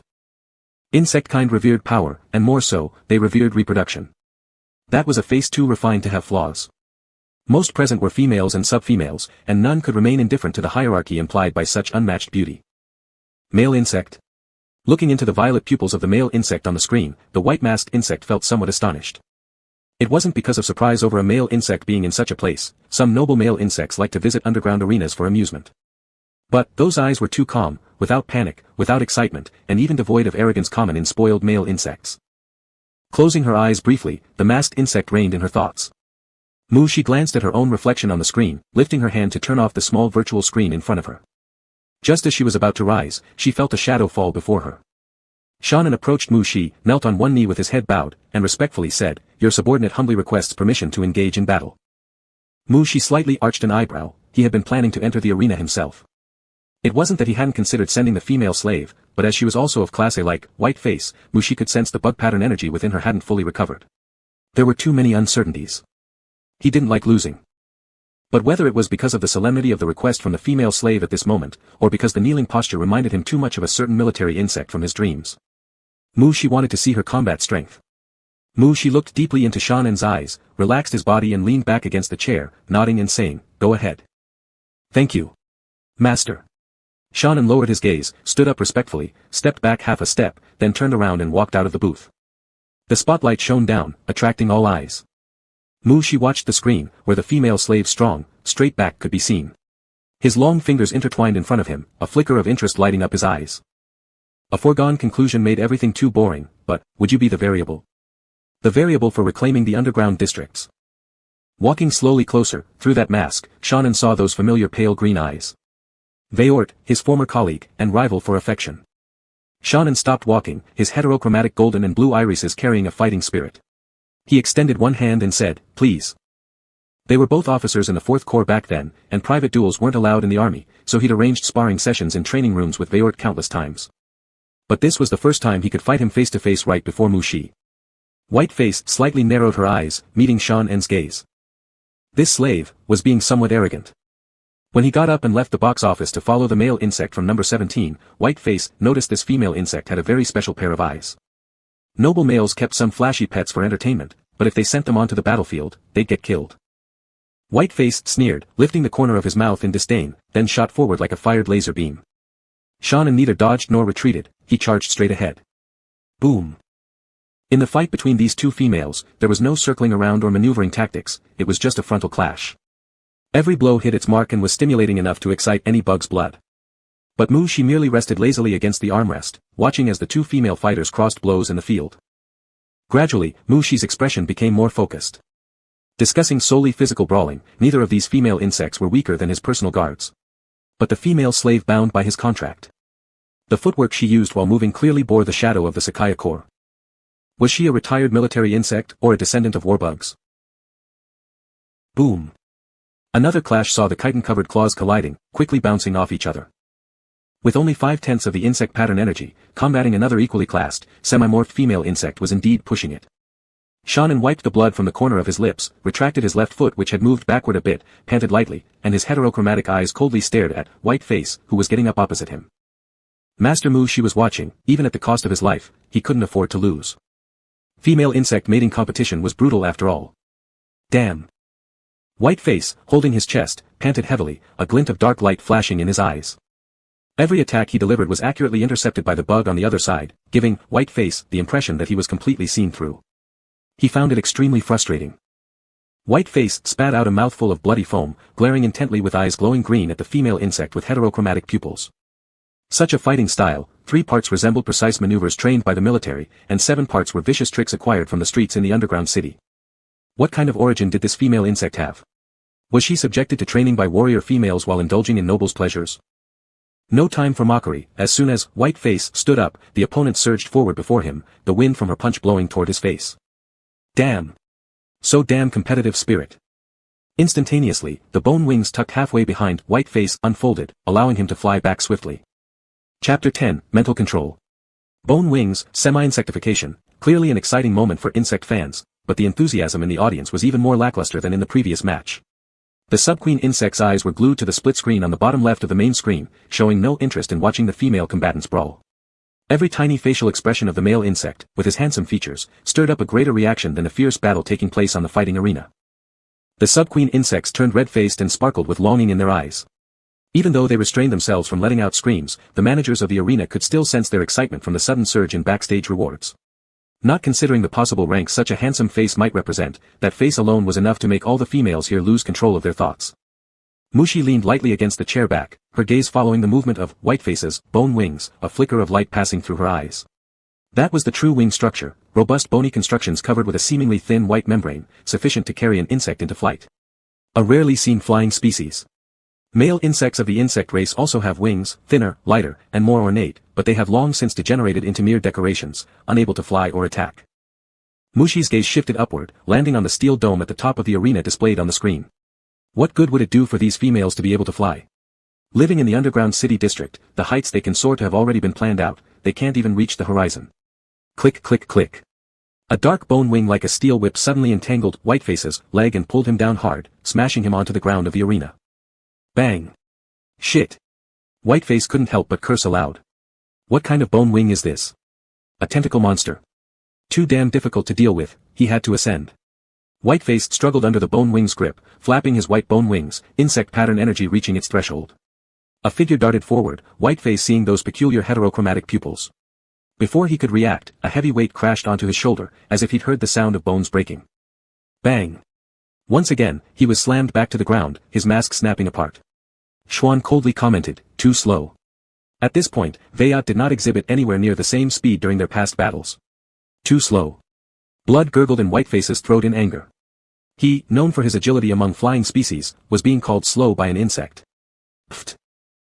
Insect kind revered power, and more so, they revered reproduction. That was a face too refined to have flaws. Most present were females and sub-females, and none could remain indifferent to the hierarchy implied by such unmatched beauty. Male insect. Looking into the violet pupils of the male insect on the screen, the white-masked insect felt somewhat astonished. It wasn't because of surprise over a male insect being in such a place, some noble male insects like to visit underground arenas for amusement. But those eyes were too calm, without panic, without excitement, and even devoid of arrogance common in spoiled male insects. Closing her eyes briefly, the masked insect reined in her thoughts. She glanced at her own reflection on the screen, lifting her hand to turn off the small virtual screen in front of her. Just as she was about to rise, she felt a shadow fall before her. Shannon approached She, knelt on one knee with his head bowed, and respectfully said, "Your subordinate humbly requests permission to engage in battle." She slightly arched an eyebrow, he had been planning to enter the arena himself. It wasn't that he hadn't considered sending the female slave, but as she was also of class A like, white face, She could sense the bug pattern energy within her hadn't fully recovered. There were too many uncertainties. He didn't like losing. But whether it was because of the solemnity of the request from the female slave at this moment, or because the kneeling posture reminded him too much of a certain military insect from his dreams. She wanted to see her combat strength. She looked deeply into Shannon's eyes, relaxed his body and leaned back against the chair, nodding and saying, "Go ahead." "Thank you, Master." Shannon lowered his gaze, stood up respectfully, stepped back half a step, then turned around and walked out of the booth. The spotlight shone down, attracting all eyes. She watched the screen, where the female slave's strong, straight back could be seen. His long fingers intertwined in front of him, a flicker of interest lighting up his eyes. A foregone conclusion made everything too boring, but, would you be the variable? The variable for reclaiming the underground districts. Walking slowly closer, through that mask, Shannon saw those familiar pale green eyes. Veort, his former colleague, and rival for affection. Shannon stopped walking, his heterochromatic golden and blue irises carrying a fighting spirit. He extended one hand and said, "Please." They were both officers in the 4th Corps back then, and private duels weren't allowed in the army, so he'd arranged sparring sessions in training rooms with Veort countless times. But this was the first time he could fight him face to face right before She. Whiteface slightly narrowed her eyes, meeting Shannon's gaze. This slave was being somewhat arrogant. When he got up and left the box office to follow the male insect from number 17, Whiteface noticed this female insect had a very special pair of eyes. Noble males kept some flashy pets for entertainment, but if they sent them onto the battlefield, they'd get killed. Whiteface sneered, lifting the corner of his mouth in disdain, then shot forward like a fired laser beam. Shannon neither dodged nor retreated, he charged straight ahead. Boom. In the fight between these two females, there was no circling around or maneuvering tactics, it was just a frontal clash. Every blow hit its mark and was stimulating enough to excite any bug's blood. But She merely rested lazily against the armrest, watching as the two female fighters crossed blows in the field. Gradually, She's expression became more focused. Discussing solely physical brawling, neither of these female insects were weaker than his personal guards. But the female slave bound by his contract. The footwork she used while moving clearly bore the shadow of the Sakaya Corps. Was she a retired military insect or a descendant of warbugs? Boom. Another clash saw the chitin-covered claws colliding, quickly bouncing off each other. With only 5/10 of the insect pattern energy, combating another equally classed, semi-morphed female insect was indeed pushing it. Shannon wiped the blood from the corner of his lips, retracted his left foot which had moved backward a bit, panted lightly, and his heterochromatic eyes coldly stared at Whiteface, who was getting up opposite him. Master She was watching, even at the cost of his life, he couldn't afford to lose. Female insect mating competition was brutal after all. Damn. Whiteface, holding his chest, panted heavily, a glint of dark light flashing in his eyes. Every attack he delivered was accurately intercepted by the bug on the other side, giving Whiteface the impression that he was completely seen through. He found it extremely frustrating. Whiteface spat out a mouthful of bloody foam, glaring intently with eyes glowing green at the female insect with heterochromatic pupils. Such a fighting style, 3 parts resembled precise maneuvers trained by the military, and 7 parts were vicious tricks acquired from the streets in the underground city. What kind of origin did this female insect have? Was she subjected to training by warrior females while indulging in nobles' pleasures? No time for mockery. As soon as Whiteface stood up, the opponent surged forward before him, the wind from her punch blowing toward his face. Damn! So damn competitive spirit. Instantaneously, the bone wings tucked halfway behind Whiteface unfolded, allowing him to fly back swiftly. Chapter 10, Mental Control. Bone wings, semi-insectification, clearly an exciting moment for insect fans, but the enthusiasm in the audience was even more lackluster than in the previous match. The sub-queen insect's eyes were glued to the split screen on the bottom left of the main screen, showing no interest in watching the female combatants brawl. Every tiny facial expression of the male insect, with his handsome features, stirred up a greater reaction than a fierce battle taking place on the fighting arena. The sub-queen insects turned red-faced and sparkled with longing in their eyes. Even though they restrained themselves from letting out screams, the managers of the arena could still sense their excitement from the sudden surge in backstage rewards. Not considering the possible rank such a handsome face might represent, that face alone was enough to make all the females here lose control of their thoughts. Mushi leaned lightly against the chair back, her gaze following the movement of Whiteface's bone wings, a flicker of light passing through her eyes. That was the true wing structure, robust bony constructions covered with a seemingly thin white membrane, sufficient to carry an insect into flight. A rarely seen flying species. Male insects of the insect race also have wings, thinner, lighter, and more ornate, but they have long since degenerated into mere decorations, unable to fly or attack. Mushi's gaze shifted upward, landing on the steel dome at the top of the arena displayed on the screen. What good would it do for these females to be able to fly? Living in the underground city district, the heights they can soar to have already been planned out, they can't even reach the horizon. Click click click. A dark bone wing like a steel whip suddenly entangled Whiteface's leg and pulled him down hard, smashing him onto the ground of the arena. Bang. Shit. Whiteface couldn't help but curse aloud. What kind of bone wing is this? A tentacle monster. Too damn difficult to deal with, he had to ascend. Whiteface struggled under the bone wing's grip, flapping his white bone wings, insect pattern energy reaching its threshold. A figure darted forward, Whiteface seeing those peculiar heterochromatic pupils. Before he could react, a heavy weight crashed onto his shoulder, as if he'd heard the sound of bones breaking. Bang. Once again, he was slammed back to the ground, his mask snapping apart. Xuan coldly commented, too slow. At this point, Veyat did not exhibit anywhere near the same speed during their past battles. Too slow. Blood gurgled in Whiteface's throat in anger. He, known for his agility among flying species, was being called slow by an insect. Pfft.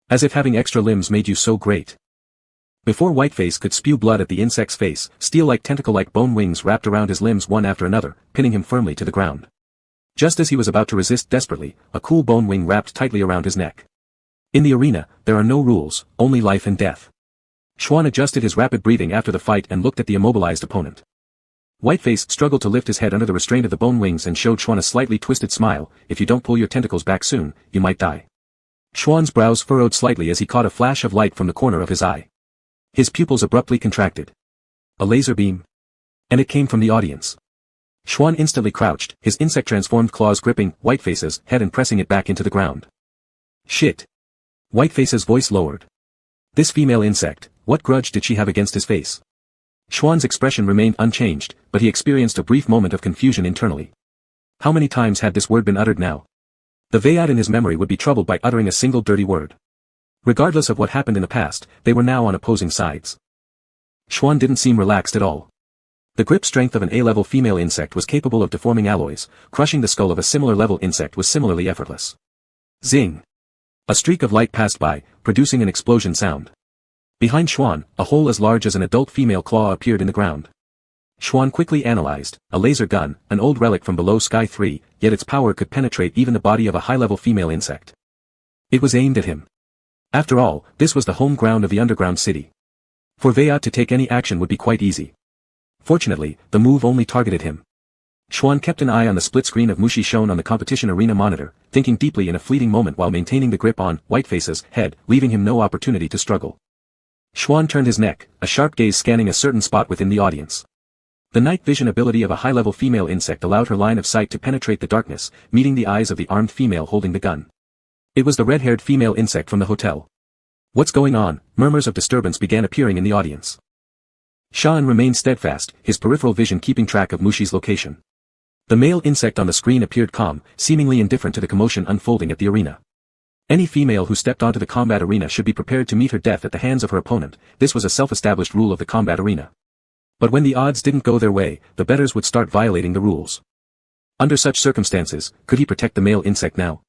As if having extra limbs made you so great. Before Whiteface could spew blood at the insect's face, steel-like tentacle-like bone wings wrapped around his limbs one after another, pinning him firmly to the ground. Just as he was about to resist desperately, a cool bone wing wrapped tightly around his neck. In the arena, there are no rules, only life and death. Xuan adjusted his rapid breathing after the fight and looked at the immobilized opponent. Whiteface struggled to lift his head under the restraint of the bone wings and showed Xuan a slightly twisted smile. If you don't pull your tentacles back soon, you might die. Xuan's brows furrowed slightly as he caught a flash of light from the corner of his eye. His pupils abruptly contracted. A laser beam? And it came from the audience. Xuan instantly crouched, his insect-transformed claws gripping Whiteface's head and pressing it back into the ground. Shit. Whiteface's voice lowered. This female insect, what grudge did she have against his face? Xuan's expression remained unchanged, but he experienced a brief moment of confusion internally. How many times had this word been uttered now? The Veyat in his memory would be troubled by uttering a single dirty word. Regardless of what happened in the past, they were now on opposing sides. Xuan didn't seem relaxed at all. The grip strength of an A-level female insect was capable of deforming alloys, crushing the skull of a similar level insect was similarly effortless. Zing! A streak of light passed by, producing an explosion sound. Behind Xuan, a hole as large as an adult female claw appeared in the ground. Xuan quickly analyzed, a laser gun, an old relic from below Sky 3, yet its power could penetrate even the body of a high-level female insect. It was aimed at him. After all, this was the home ground of the underground city. For Veyat to take any action would be quite easy. Fortunately, the move only targeted him. Xuan kept an eye on the split screen of Mushi shown on the competition arena monitor, thinking deeply in a fleeting moment while maintaining the grip on Whiteface's head, leaving him no opportunity to struggle. Xuan turned his neck, a sharp gaze scanning a certain spot within the audience. The night vision ability of a high-level female insect allowed her line of sight to penetrate the darkness, meeting the eyes of the armed female holding the gun. It was the red-haired female insect from the hotel. "What's going on?" Murmurs of disturbance began appearing in the audience. Sean remained steadfast, his peripheral vision keeping track of Mushi's location. The male insect on the screen appeared calm, seemingly indifferent to the commotion unfolding at the arena. Any female who stepped onto the combat arena should be prepared to meet her death at the hands of her opponent. This was a self-established rule of the combat arena. But when the odds didn't go their way, the bettors would start violating the rules. Under such circumstances, could he protect the male insect now?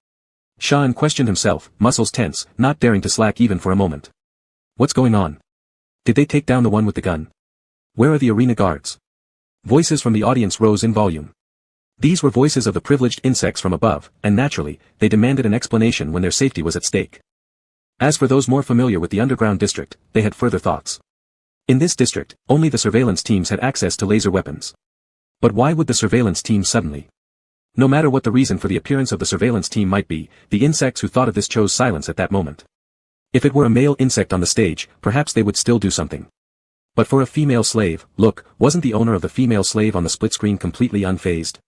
Sean questioned himself, muscles tense, not daring to slack even for a moment. What's going on? Did they take down the one with the gun? Where are the arena guards? Voices from the audience rose in volume. These were voices of the privileged insects from above, and naturally, they demanded an explanation when their safety was at stake. As for those more familiar with the underground district, they had further thoughts. In this district, only the surveillance teams had access to laser weapons. But why would the surveillance team suddenly? No matter what the reason for the appearance of the surveillance team might be, the insects who thought of this chose silence at that moment. If it were a male insect on the stage, perhaps they would still do something. But for a female slave, look, wasn't the owner of the female slave on the split screen completely unfazed?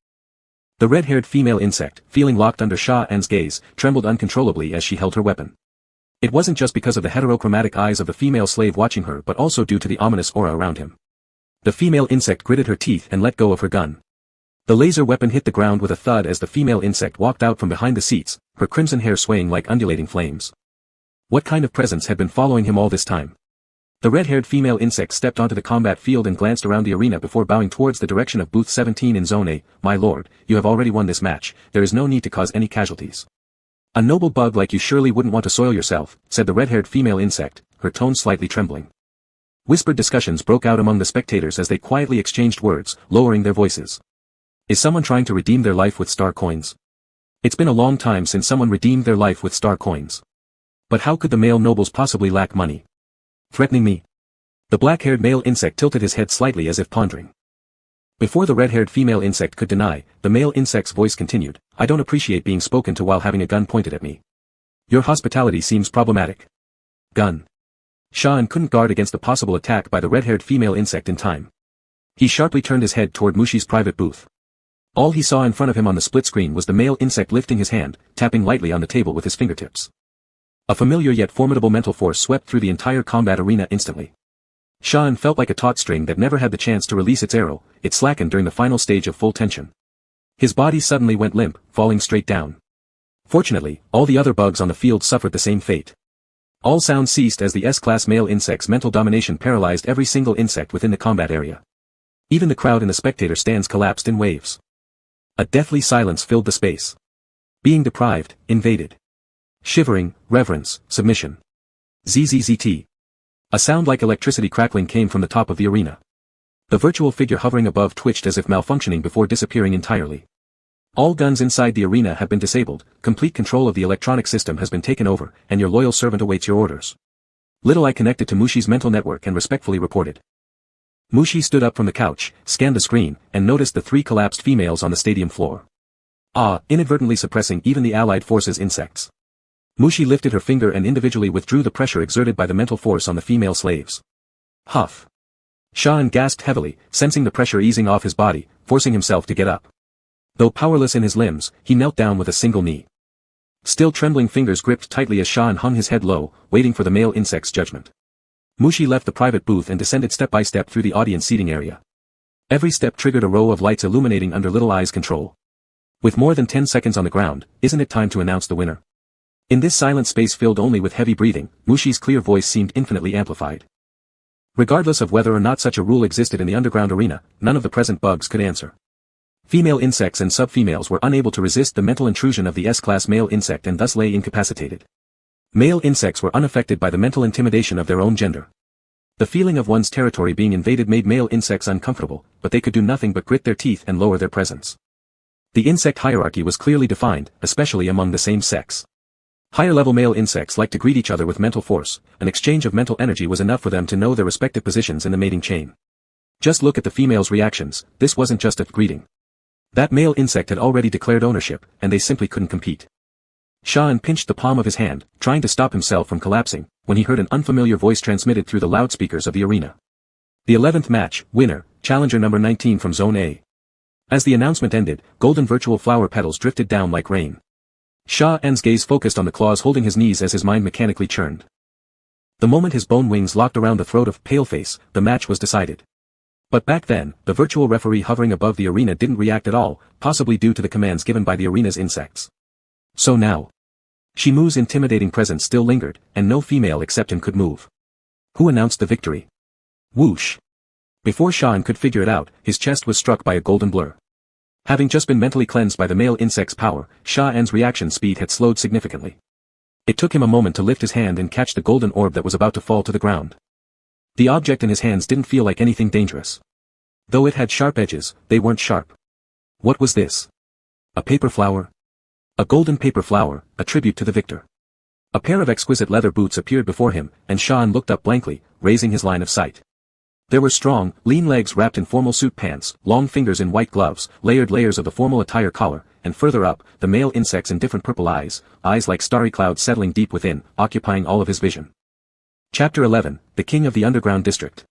The red-haired female insect, feeling locked under Sha-An's gaze, trembled uncontrollably as she held her weapon. It wasn't just because of the heterochromatic eyes of the female slave watching her but also due to the ominous aura around him. The female insect gritted her teeth and let go of her gun. The laser weapon hit the ground with a thud as the female insect walked out from behind the seats, her crimson hair swaying like undulating flames. What kind of presence had been following him all this time? The red-haired female insect stepped onto the combat field and glanced around the arena before bowing towards the direction of booth 17 in Zone A. "My lord, you have already won this match, there is no need to cause any casualties." "A noble bug like you surely wouldn't want to soil yourself," said the red-haired female insect, her tone slightly trembling. Whispered discussions broke out among the spectators as they quietly exchanged words, lowering their voices. Is someone trying to redeem their life with star coins? It's been a long time since someone redeemed their life with star coins. But how could the male nobles possibly lack money? Threatening me? The black-haired male insect tilted his head slightly as if pondering. Before the red-haired female insect could deny, the male insect's voice continued, "I don't appreciate being spoken to while having a gun pointed at me. Your hospitality seems problematic." Gun. Sean couldn't guard against the possible attack by the red-haired female insect in time. He sharply turned his head toward Mushi's private booth. All he saw in front of him on the split screen was the male insect lifting his hand, tapping lightly on the table with his fingertips. A familiar yet formidable mental force swept through the entire combat arena instantly. Sean felt like a taut string that never had the chance to release its arrow, it slackened during the final stage of full tension. His body suddenly went limp, falling straight down. Fortunately, all the other bugs on the field suffered the same fate. All sound ceased as the S-class male insect's mental domination paralyzed every single insect within the combat area. Even the crowd in the spectator stands collapsed in waves. A deathly silence filled the space. Being deprived, invaded. Shivering, reverence, submission. ZZZT. A sound like electricity crackling came from the top of the arena. The virtual figure hovering above twitched as if malfunctioning before disappearing entirely. All guns inside the arena have been disabled, complete control of the electronic system has been taken over, and your loyal servant awaits your orders. Little Eye connected to Mushi's mental network and respectfully reported. Mushi stood up from the couch, scanned the screen, and noticed the 3 collapsed females on the stadium floor. Inadvertently suppressing even the allied forces' insects. Mushi lifted her finger and individually withdrew the pressure exerted by the mental force on the female slaves. Huff. Sean gasped heavily, sensing the pressure easing off his body, forcing himself to get up. Though powerless in his limbs, he knelt down with a single knee. Still trembling fingers gripped tightly as Sean hung his head low, waiting for the male insect's judgment. Mushi left the private booth and descended step by step through the audience seating area. Every step triggered a row of lights illuminating under Little Eye's control. With more than 10 seconds on the ground, isn't it time to announce the winner? In this silent space filled only with heavy breathing, Mushi's clear voice seemed infinitely amplified. Regardless of whether or not such a rule existed in the underground arena, none of the present bugs could answer. Female insects and sub-females were unable to resist the mental intrusion of the S-class male insect and thus lay incapacitated. Male insects were unaffected by the mental intimidation of their own gender. The feeling of one's territory being invaded made male insects uncomfortable, but they could do nothing but grit their teeth and lower their presence. The insect hierarchy was clearly defined, especially among the same sex. Higher-level male insects like to greet each other with mental force, an exchange of mental energy was enough for them to know their respective positions in the mating chain. Just look at the females' reactions, this wasn't just a greeting. That male insect had already declared ownership, and they simply couldn't compete. Sean pinched the palm of his hand, trying to stop himself from collapsing, when he heard an unfamiliar voice transmitted through the loudspeakers of the arena. The 11th match, winner, challenger number 19 from Zone A. As the announcement ended, golden virtual flower petals drifted down like rain. Sha An's gaze focused on the claws holding his knees as his mind mechanically churned. The moment his bone wings locked around the throat of Paleface, the match was decided. But back then, the virtual referee hovering above the arena didn't react at all, possibly due to the commands given by the arena's insects. So now, Shimu's intimidating presence still lingered, and no female except him could move. Who announced the victory? Whoosh! Before Shan could figure it out, his chest was struck by a golden blur. Having just been mentally cleansed by the male insect's power, Sha An's reaction speed had slowed significantly. It took him a moment to lift his hand and catch the golden orb that was about to fall to the ground. The object in his hands didn't feel like anything dangerous. Though it had sharp edges, they weren't sharp. What was this? A paper flower? A golden paper flower, a tribute to the victor. A pair of exquisite leather boots appeared before him, and Shan looked up blankly, raising his line of sight. There were strong, lean legs wrapped in formal suit pants, long fingers in white gloves, layered layers of the formal attire collar, and further up, the male insects in different purple eyes like starry clouds settling deep within, occupying all of his vision. Chapter 11, The King of the Underground District.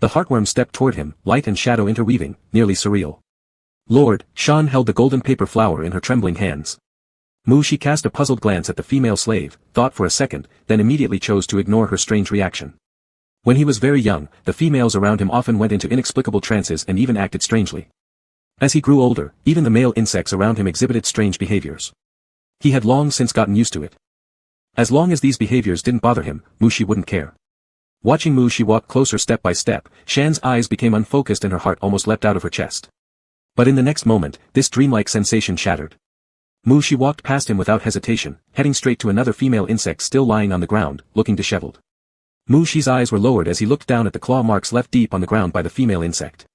The heartworm stepped toward him, light and shadow interweaving, nearly surreal. Lord, Shan held the golden paper flower in her trembling hands. She cast a puzzled glance at the female slave, thought for a second, then immediately chose to ignore her strange reaction. When he was very young, the females around him often went into inexplicable trances and even acted strangely. As he grew older, even the male insects around him exhibited strange behaviors. He had long since gotten used to it. As long as these behaviors didn't bother him, Mushi wouldn't care. Watching Mushi walk closer step by step, Shan's eyes became unfocused and her heart almost leapt out of her chest. But in the next moment, this dreamlike sensation shattered. Mushi walked past him without hesitation, heading straight to another female insect still lying on the ground, looking disheveled. Mushi's eyes were lowered as he looked down at the claw marks left deep on the ground by the female insect.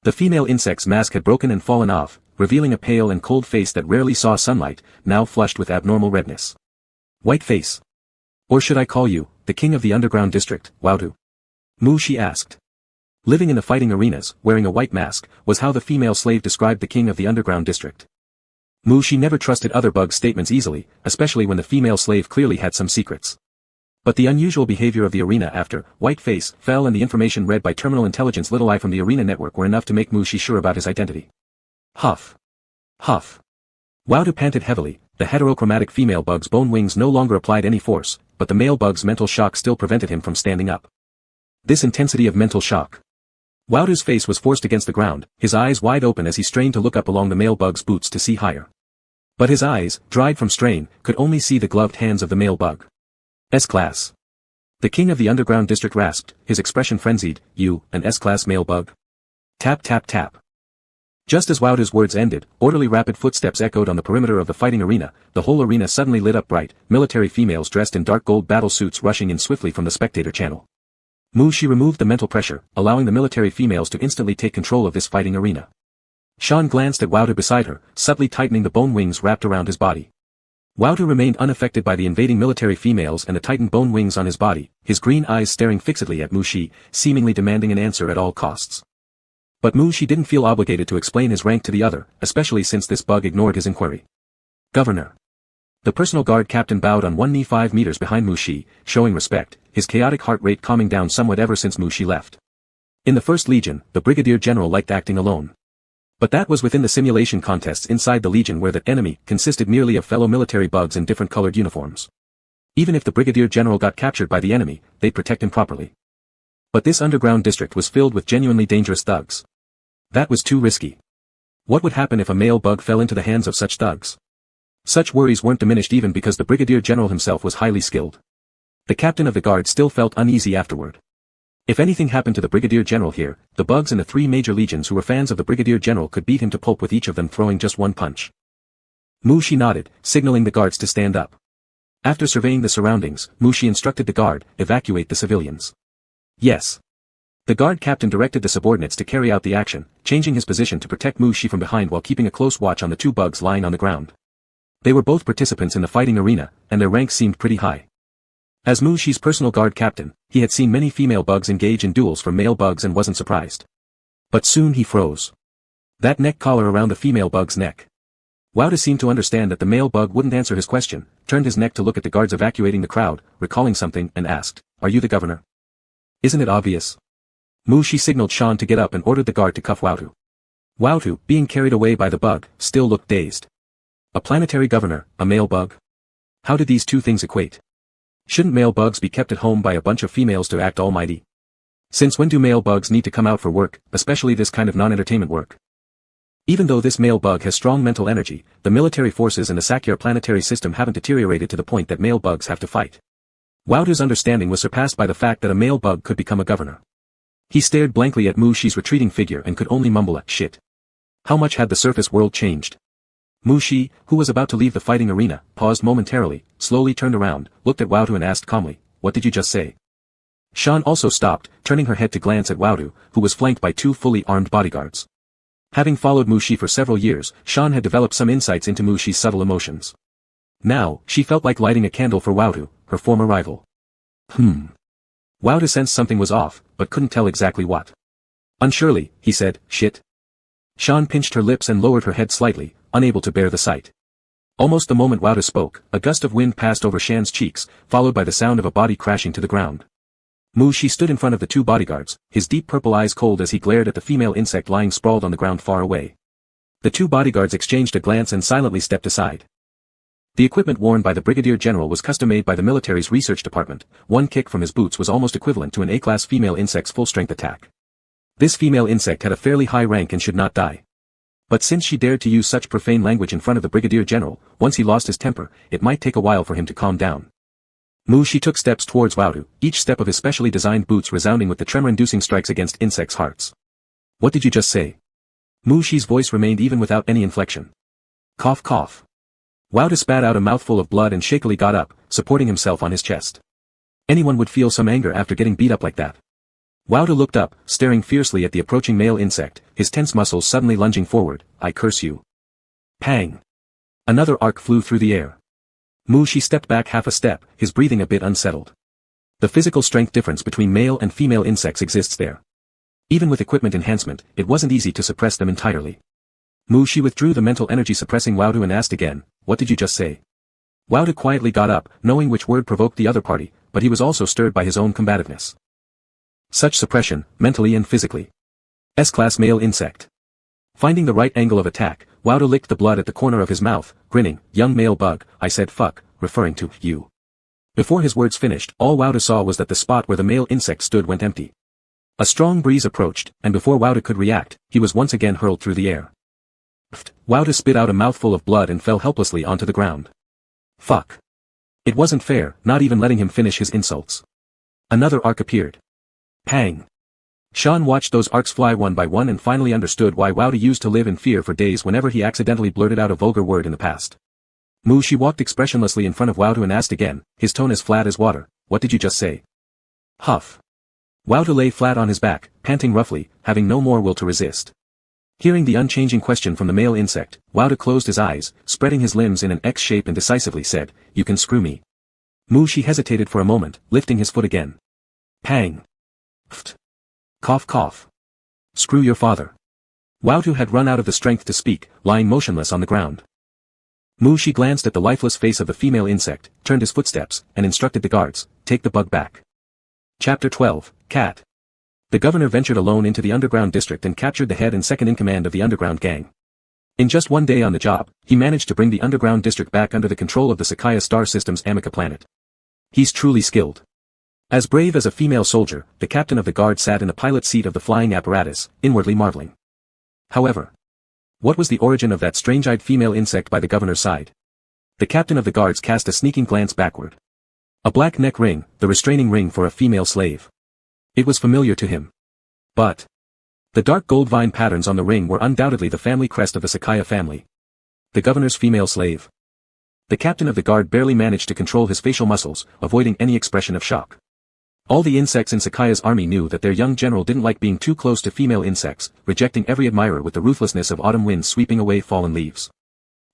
The female insect's mask had broken and fallen off, revealing a pale and cold face that rarely saw sunlight, now flushed with abnormal redness. White face. Or should I call you, the king of the underground district, Waudu? Mushi asked. Living in the fighting arenas, wearing a white mask, was how the female slave described the king of the underground district. Mushi never trusted other bug's statements easily, especially when the female slave clearly had some secrets. But the unusual behavior of the arena after White Face fell and the information read by Terminal Intelligence Little Eye from the arena network were enough to make Mushi sure about his identity. Huff. Huff. Waudu panted heavily. The heterochromatic female bug's bone wings no longer applied any force, but the male bug's mental shock still prevented him from standing up. This intensity of mental shock. Waudu's face was forced against the ground, his eyes wide open as he strained to look up along the male bug's boots to see higher. But his eyes, dried from strain, could only see the gloved hands of the male bug. S-Class. The king of the underground district rasped, his expression frenzied, you, an S-Class male bug? Tap tap tap. Just as Waudu's words ended, orderly rapid footsteps echoed on the perimeter of the fighting arena, the whole arena suddenly lit up bright, military females dressed in dark gold battle suits rushing in swiftly from the spectator channel. Mushi removed the mental pressure, allowing the military females to instantly take control of this fighting arena. Shan glanced at Waudu beside her, subtly tightening the bone wings wrapped around his body. Waudu remained unaffected by the invading military females and the tightened bone wings on his body, his green eyes staring fixedly at Mushi, seemingly demanding an answer at all costs. But Mushi didn't feel obligated to explain his rank to the other, especially since this bug ignored his inquiry. Governor. The personal guard captain bowed on one knee 5 meters behind Mushi, showing respect, his chaotic heart rate calming down somewhat ever since Mushi left. In the First Legion, the brigadier general liked acting alone. But that was within the simulation contests inside the Legion where the enemy consisted merely of fellow military bugs in different colored uniforms. Even if the brigadier general got captured by the enemy, they'd protect him properly. But this underground district was filled with genuinely dangerous thugs. That was too risky. What would happen if a male bug fell into the hands of such thugs? Such worries weren't diminished even because the brigadier general himself was highly skilled. The captain of the guard still felt uneasy afterward. If anything happened to the brigadier general here, the bugs in the 3 major legions who were fans of the brigadier general could beat him to pulp with each of them throwing just one punch. Mushi nodded, signaling the guards to stand up. After surveying the surroundings, Mushi instructed the guard, evacuate the civilians. Yes. The guard captain directed the subordinates to carry out the action, changing his position to protect Mushi from behind while keeping a close watch on the 2 bugs lying on the ground. They were both participants in the fighting arena, and their ranks seemed pretty high. As Mushi's personal guard captain, he had seen many female bugs engage in duels for male bugs and wasn't surprised. But soon he froze. That neck collar around the female bug's neck. Waudu seemed to understand that the male bug wouldn't answer his question, turned his neck to look at the guards evacuating the crowd, recalling something, and asked, "Are you the governor?" "Isn't it obvious?" Shi signaled Shan to get up and ordered the guard to cuff Wautu. Wautu, being carried away by the bug, still looked dazed. A planetary governor, a male bug? How did these two things equate? Shouldn't male bugs be kept at home by a bunch of females to act almighty? Since when do male bugs need to come out for work, especially this kind of non-entertainment work? Even though this male bug has strong mental energy, the military forces in the Sakyar planetary system haven't deteriorated to the point that male bugs have to fight. Wautu's understanding was surpassed by the fact that a male bug could become a governor. He stared blankly at Shi's retreating figure and could only mumble at shit. How much had the surface world changed? Shi, who was about to leave the fighting arena, paused momentarily, slowly turned around, looked at Wautu and asked calmly, "What did you just say?" Shan also stopped, turning her head to glance at Wautu, who was flanked by two fully armed bodyguards. Having followed Shi for several years, Shan had developed some insights into Shi's subtle emotions. Now, she felt like lighting a candle for Wautu, her former rival. Wautu sensed something was off, but couldn't tell exactly what. Unsurely, he said, "Shit." Shan pinched her lips and lowered her head slightly, unable to bear the sight. Almost the moment Wautu spoke, a gust of wind passed over Shan's cheeks, followed by the sound of a body crashing to the ground. Shi stood in front of the two bodyguards, his deep purple eyes cold as he glared at the female insect lying sprawled on the ground far away. The two bodyguards exchanged a glance and silently stepped aside. The equipment worn by the Brigadier General was custom-made by the military's research department. One kick from his boots was almost equivalent to an A-class female insect's full-strength attack. This female insect had a fairly high rank and should not die. But since she dared to use such profane language in front of the Brigadier General, once he lost his temper, it might take a while for him to calm down. Shi took steps towards Wautu, each step of his specially designed boots resounding with the tremor-inducing strikes against insects' hearts. "What did you just say?" Shi's voice remained even without any inflection. Cough cough. Wautu spat out a mouthful of blood and shakily got up, supporting himself on his chest. Anyone would feel some anger after getting beat up like that. Wautu looked up, staring fiercely at the approaching male insect, his tense muscles suddenly lunging forward. "I curse you." Pang. Another arc flew through the air. Shi stepped back half a step, his breathing a bit unsettled. The physical strength difference between male and female insects exists there. Even with equipment enhancement, it wasn't easy to suppress them entirely. Shi withdrew the mental energy suppressing Wautu and asked again, "What did you just say?" Wautu quietly got up, knowing which word provoked the other party, but he was also stirred by his own combativeness. Such suppression, mentally and physically. S-class male insect. Finding the right angle of attack, Wautu licked the blood at the corner of his mouth, grinning, "Young male bug, I said fuck," referring to you. Before his words finished, all Wautu saw was that the spot where the male insect stood went empty. A strong breeze approached, and before Wautu could react, he was once again hurled through the air. Wautu spit out a mouthful of blood and fell helplessly onto the ground. Fuck. It wasn't fair, not even letting him finish his insults. Another arc appeared. Pang. Shan watched those arcs fly one by one and finally understood why Wautu used to live in fear for days whenever he accidentally blurted out a vulgar word in the past. Shi walked expressionlessly in front of Wautu and asked again, his tone as flat as water, "What did you just say?" Huff. Wautu lay flat on his back, panting roughly, having no more will to resist. Hearing the unchanging question from the male insect, Wautu closed his eyes, spreading his limbs in an X shape and decisively said, "You can screw me." Shi hesitated for a moment, lifting his foot again. Pang. Pft. Cough cough. "Screw your father." Wautu had run out of the strength to speak, lying motionless on the ground. Shi glanced at the lifeless face of the female insect, turned his footsteps, and instructed the guards, "Take the bug back." Chapter 12, Cat. The governor ventured alone into the underground district and captured the head and second-in-command of the underground gang. In just one day on the job, he managed to bring the underground district back under the control of the Sakyya star system's Amica planet. He's truly skilled. As brave as a female soldier, the captain of the guard sat in the pilot seat of the flying apparatus, inwardly marveling. However, what was the origin of that strange-eyed female insect by the governor's side? The captain of the guards cast a sneaking glance backward. A black neck ring, the restraining ring for a female slave. It was familiar to him. But the dark gold vine patterns on the ring were undoubtedly the family crest of the Sakyya family. The governor's female slave. The captain of the guard barely managed to control his facial muscles, avoiding any expression of shock. All the insects in Sakya's army knew that their young general didn't like being too close to female insects, rejecting every admirer with the ruthlessness of autumn winds sweeping away fallen leaves.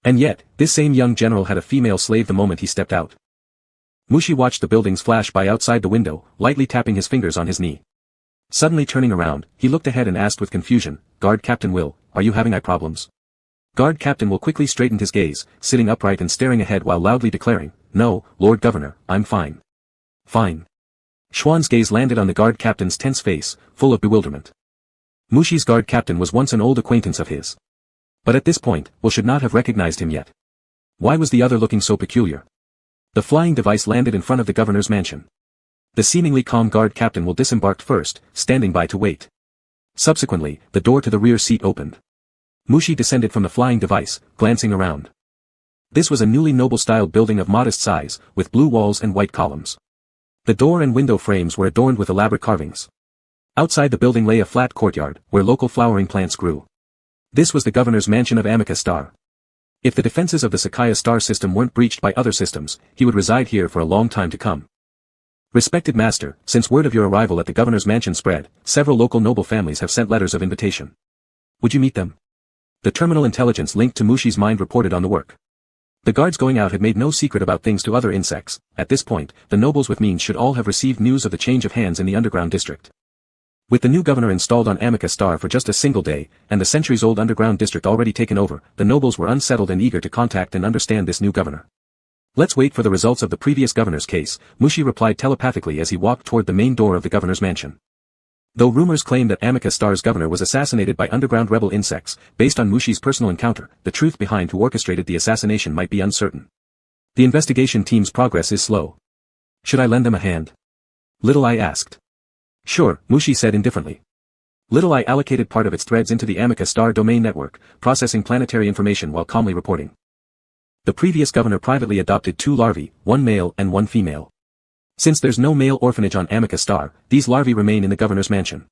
And yet, this same young general had a female slave the moment he stepped out. Shi watched the buildings flash by outside the window, lightly tapping his fingers on his knee. Suddenly turning around, he looked ahead and asked with confusion, "Guard Captain Will, are you having eye problems?" Guard Captain Will quickly straightened his gaze, sitting upright and staring ahead while loudly declaring, "No, Lord Governor, I'm fine. Fine." Schwann's gaze landed on the guard captain's tense face, full of bewilderment. Mushi's guard captain was once an old acquaintance of his. But at this point, Will should not have recognized him yet. Why was the other looking so peculiar? The flying device landed in front of the governor's mansion. The seemingly calm guard captain Will disembarked first, standing by to wait. Subsequently, the door to the rear seat opened. Mushi descended from the flying device, glancing around. This was a newly noble-styled building of modest size, with blue walls and white columns. The door and window frames were adorned with elaborate carvings. Outside the building lay a flat courtyard, where local flowering plants grew. This was the governor's mansion of Amica Star. If the defenses of the Sakaya star system weren't breached by other systems, he would reside here for a long time to come. Respected master, since word of your arrival at the governor's mansion spread, several local noble families have sent letters of invitation. Would you meet them? The terminal intelligence linked to Mushi's mind reported on the work. The guards going out had made no secret about things to other insects. At this point, the nobles with means should all have received news of the change of hands in the underground district. With the new governor installed on Amica Star for just a single day, and the centuries-old underground district already taken over, the nobles were unsettled and eager to contact and understand this new governor. Let's wait for the results of the previous governor's case, Mushi replied telepathically as he walked toward the main door of the governor's mansion. Though rumors claim that Amica Star's governor was assassinated by underground rebel insects, based on Mushi's personal encounter, the truth behind who orchestrated the assassination might be uncertain. The investigation team's progress is slow. Should I lend them a hand? Little Eye asked. Sure, Mushi said indifferently. Little Eye allocated part of its threads into the Amica Star domain network, processing planetary information while calmly reporting. The previous governor privately adopted 2 larvae, 1 male and 1 female. Since there's no male orphanage on Amica Star, these larvae remain in the governor's mansion.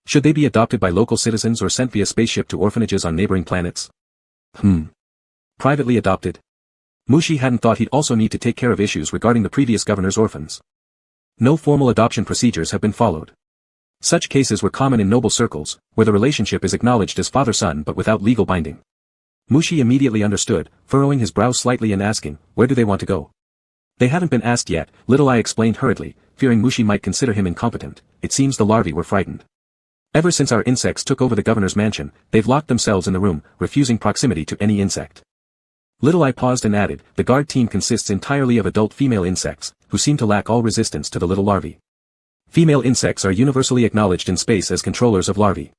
Should they be adopted by local citizens or sent via spaceship to orphanages on neighboring planets? Privately adopted. Mushi hadn't thought he'd also need to take care of issues regarding the previous governor's orphans. No formal adoption procedures have been followed. Such cases were common in noble circles, where the relationship is acknowledged as father-son but without legal binding. Mushi immediately understood, furrowing his brows slightly and asking, where do they want to go? They haven't been asked yet, Little Eye explained hurriedly, fearing Mushi might consider him incompetent. It seems the larvae were frightened. Ever since our insects took over the governor's mansion, they've locked themselves in the room, refusing proximity to any insect. Little Eye paused and added, the guard team consists entirely of adult female insects, who seem to lack all resistance to the little larvae. Female insects are universally acknowledged in space as controllers of larvae.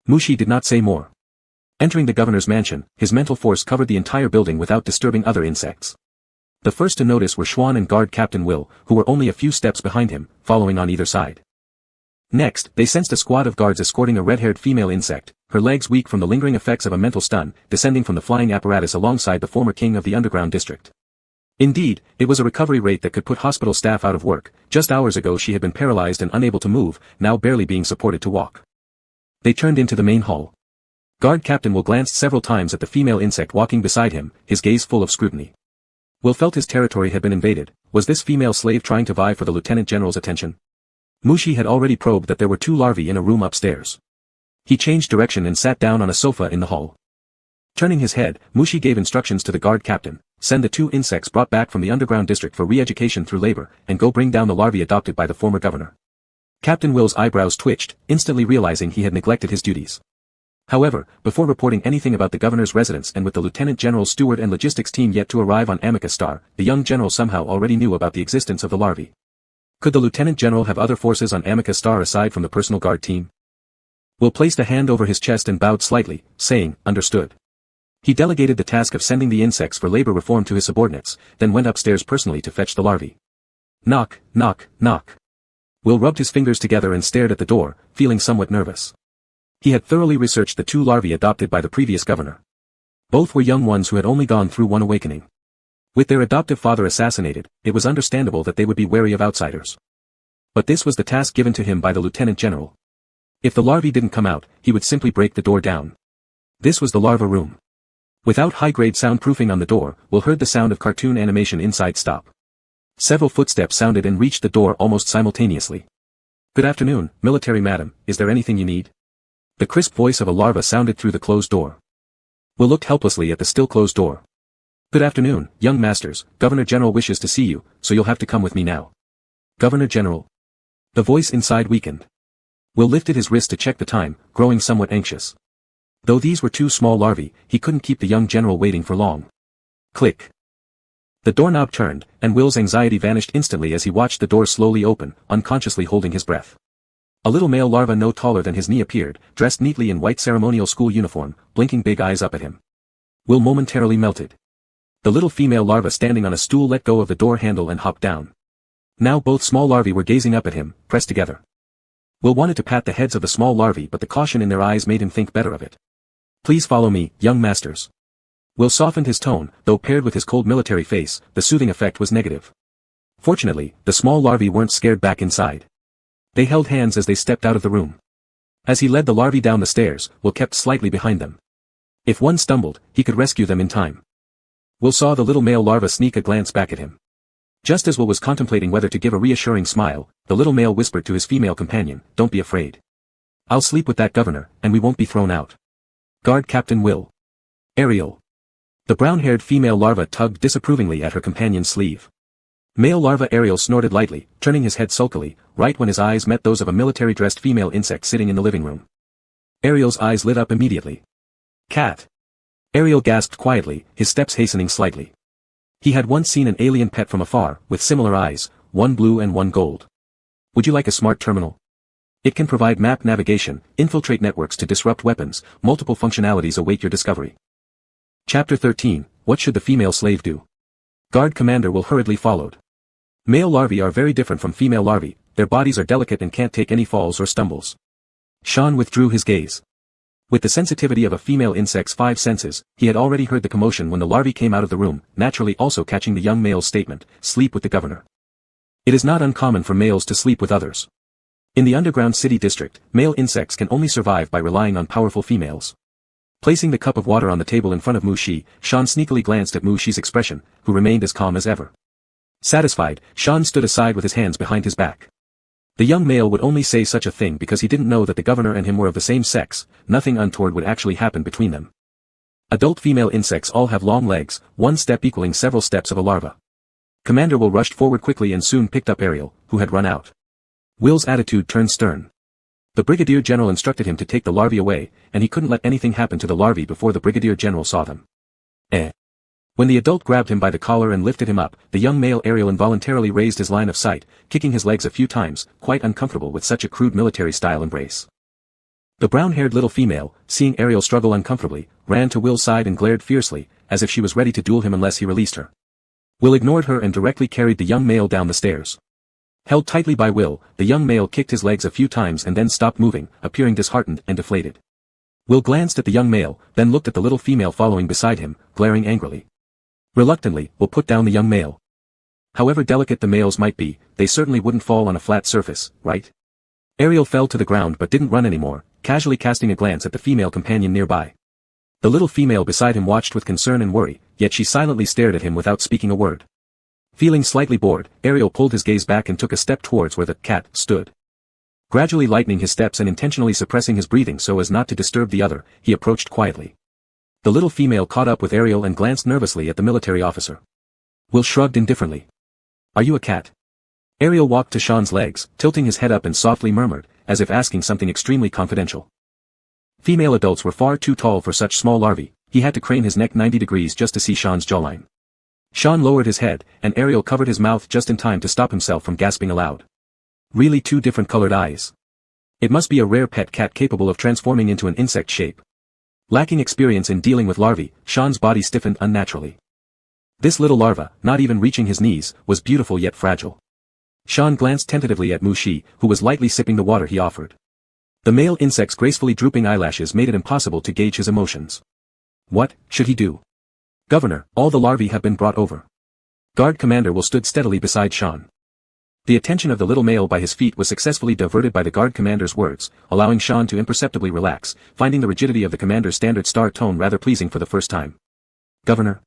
Mushi did not say more. Entering the governor's mansion, his mental force covered the entire building without disturbing other insects. The first to notice were Schwann and guard Captain Will, who were only a few steps behind him, following on either side. Next, they sensed a squad of guards escorting a red-haired female insect, her legs weak from the lingering effects of a mental stun, descending from the flying apparatus alongside the former king of the underground district. Indeed, it was a recovery rate that could put hospital staff out of work. Just hours ago she had been paralyzed and unable to move, now barely being supported to walk. They turned into the main hall. Guard Captain Will glanced several times at the female insect walking beside him, his gaze full of scrutiny. Will felt his territory had been invaded. Was this female slave trying to vie for the lieutenant general's attention? Mushi had already probed that there were 2 larvae in a room upstairs. He changed direction and sat down on a sofa in the hall. Turning his head, Mushi gave instructions to the guard captain, send the 2 insects brought back from the underground district for re-education through labor, and go bring down the larvae adopted by the former governor. Captain Will's eyebrows twitched, instantly realizing he had neglected his duties. However, before reporting anything about the governor's residence and with the lieutenant general's steward and logistics team yet to arrive on Amica Star, the young general somehow already knew about the existence of the larvae. Could the lieutenant general have other forces on Amica Star aside from the personal guard team? Will placed a hand over his chest and bowed slightly, saying, understood. He delegated the task of sending the insects for labor reform to his subordinates, then went upstairs personally to fetch the larvae. Knock, knock, knock. Will rubbed his fingers together and stared at the door, feeling somewhat nervous. He had thoroughly researched the 2 larvae adopted by the previous governor. Both were young ones who had only gone through one awakening. With their adoptive father assassinated, it was understandable that they would be wary of outsiders. But this was the task given to him by the lieutenant general. If the larvae didn't come out, he would simply break the door down. This was the larva room. Without high-grade soundproofing on the door, Will heard the sound of cartoon animation inside stop. Several footsteps sounded and reached the door almost simultaneously. Good afternoon, military madam, is there anything you need? The crisp voice of a larva sounded through the closed door. Will looked helplessly at the still closed door. Good afternoon, young masters, Governor General wishes to see you, so you'll have to come with me now. Governor General. The voice inside weakened. Will lifted his wrist to check the time, growing somewhat anxious. Though these were 2 small larvae, he couldn't keep the young general waiting for long. Click. The doorknob turned, and Will's anxiety vanished instantly as he watched the door slowly open, unconsciously holding his breath. A little male larva no taller than his knee appeared, dressed neatly in white ceremonial school uniform, blinking big eyes up at him. Will momentarily melted. The little female larva standing on a stool let go of the door handle and hopped down. Now both small larvae were gazing up at him, pressed together. Will wanted to pat the heads of the small larvae, but the caution in their eyes made him think better of it. Please follow me, young masters. Will softened his tone, though paired with his cold military face, the soothing effect was negative. Fortunately, the small larvae weren't scared back inside. They held hands as they stepped out of the room. As he led the larvae down the stairs, Will kept slightly behind them. If one stumbled, he could rescue them in time. Will saw the little male larva sneak a glance back at him. Just as Will was contemplating whether to give a reassuring smile, the little male whispered to his female companion, "Don't be afraid. I'll sleep with that governor, and we won't be thrown out. Guard Captain Will. Ariel." The brown-haired female larva tugged disapprovingly at her companion's sleeve. Male larva Ariel snorted lightly, turning his head sulkily, right when his eyes met those of a military-dressed female insect sitting in the living room. Ariel's eyes lit up immediately. "Cat!" Ariel gasped quietly, his steps hastening slightly. He had once seen an alien pet from afar, with similar eyes, one blue and one gold. "Would you like a smart terminal? It can provide map navigation, infiltrate networks to disrupt weapons, multiple functionalities await your discovery." Chapter 13, What should the female slave do? Guard Commander Will hurriedly followed. Male larvae are very different from female larvae, their bodies are delicate and can't take any falls or stumbles. Sean withdrew his gaze. With the sensitivity of a female insect's 5 senses, he had already heard the commotion when the larvae came out of the room, naturally also catching the young male's statement, "Sleep with the governor." It is not uncommon for males to sleep with others. In the underground city district, male insects can only survive by relying on powerful females. Placing the cup of water on the table in front of Mu Shi, Sean sneakily glanced at Mu Shi's expression, who remained as calm as ever. Satisfied, Sean stood aside with his hands behind his back. The young male would only say such a thing because he didn't know that the governor and him were of the same sex, nothing untoward would actually happen between them. Adult female insects all have long legs, one step equaling several steps of a larva. Commander Will rushed forward quickly and soon picked up Ariel, who had run out. Will's attitude turned stern. The Brigadier General instructed him to take the larvae away, and he couldn't let anything happen to the larvae before the Brigadier General saw them. When the adult grabbed him by the collar and lifted him up, the young male Ariel involuntarily raised his line of sight, kicking his legs a few times, quite uncomfortable with such a crude military-style embrace. The brown-haired little female, seeing Ariel struggle uncomfortably, ran to Will's side and glared fiercely, as if she was ready to duel him unless he released her. Will ignored her and directly carried the young male down the stairs. Held tightly by Will, the young male kicked his legs a few times and then stopped moving, appearing disheartened and deflated. Will glanced at the young male, then looked at the little female following beside him, glaring angrily. Reluctantly, Will put down the young male. However delicate the males might be, they certainly wouldn't fall on a flat surface, right? Ariel fell to the ground but didn't run anymore, casually casting a glance at the female companion nearby. The little female beside him watched with concern and worry, yet she silently stared at him without speaking a word. Feeling slightly bored, Ariel pulled his gaze back and took a step towards where the cat stood. Gradually lightening his steps and intentionally suppressing his breathing so as not to disturb the other, he approached quietly. The little female caught up with Ariel and glanced nervously at the military officer. Will shrugged indifferently. "Are you a cat?" Ariel walked to Sean's legs, tilting his head up and softly murmured, as if asking something extremely confidential. Female adults were far too tall for such small larvae, he had to crane his neck 90 degrees just to see Sean's jawline. Sean lowered his head, and Ariel covered his mouth just in time to stop himself from gasping aloud. Really two different colored eyes. It must be a rare pet cat capable of transforming into an insect shape. Lacking experience in dealing with larvae, Sean's body stiffened unnaturally. This little larva, not even reaching his knees, was beautiful yet fragile. Sean glanced tentatively at Mu Shi, who was lightly sipping the water he offered. The male insect's gracefully drooping eyelashes made it impossible to gauge his emotions. What should he do? "Governor, all the larvae have been brought over." Guard Commander Will stood steadily beside Sean. The attention of the little male by his feet was successfully diverted by the Guard Commander's words, allowing Sean to imperceptibly relax, finding the rigidity of the Commander's standard star tone rather pleasing for the first time. "Governor?"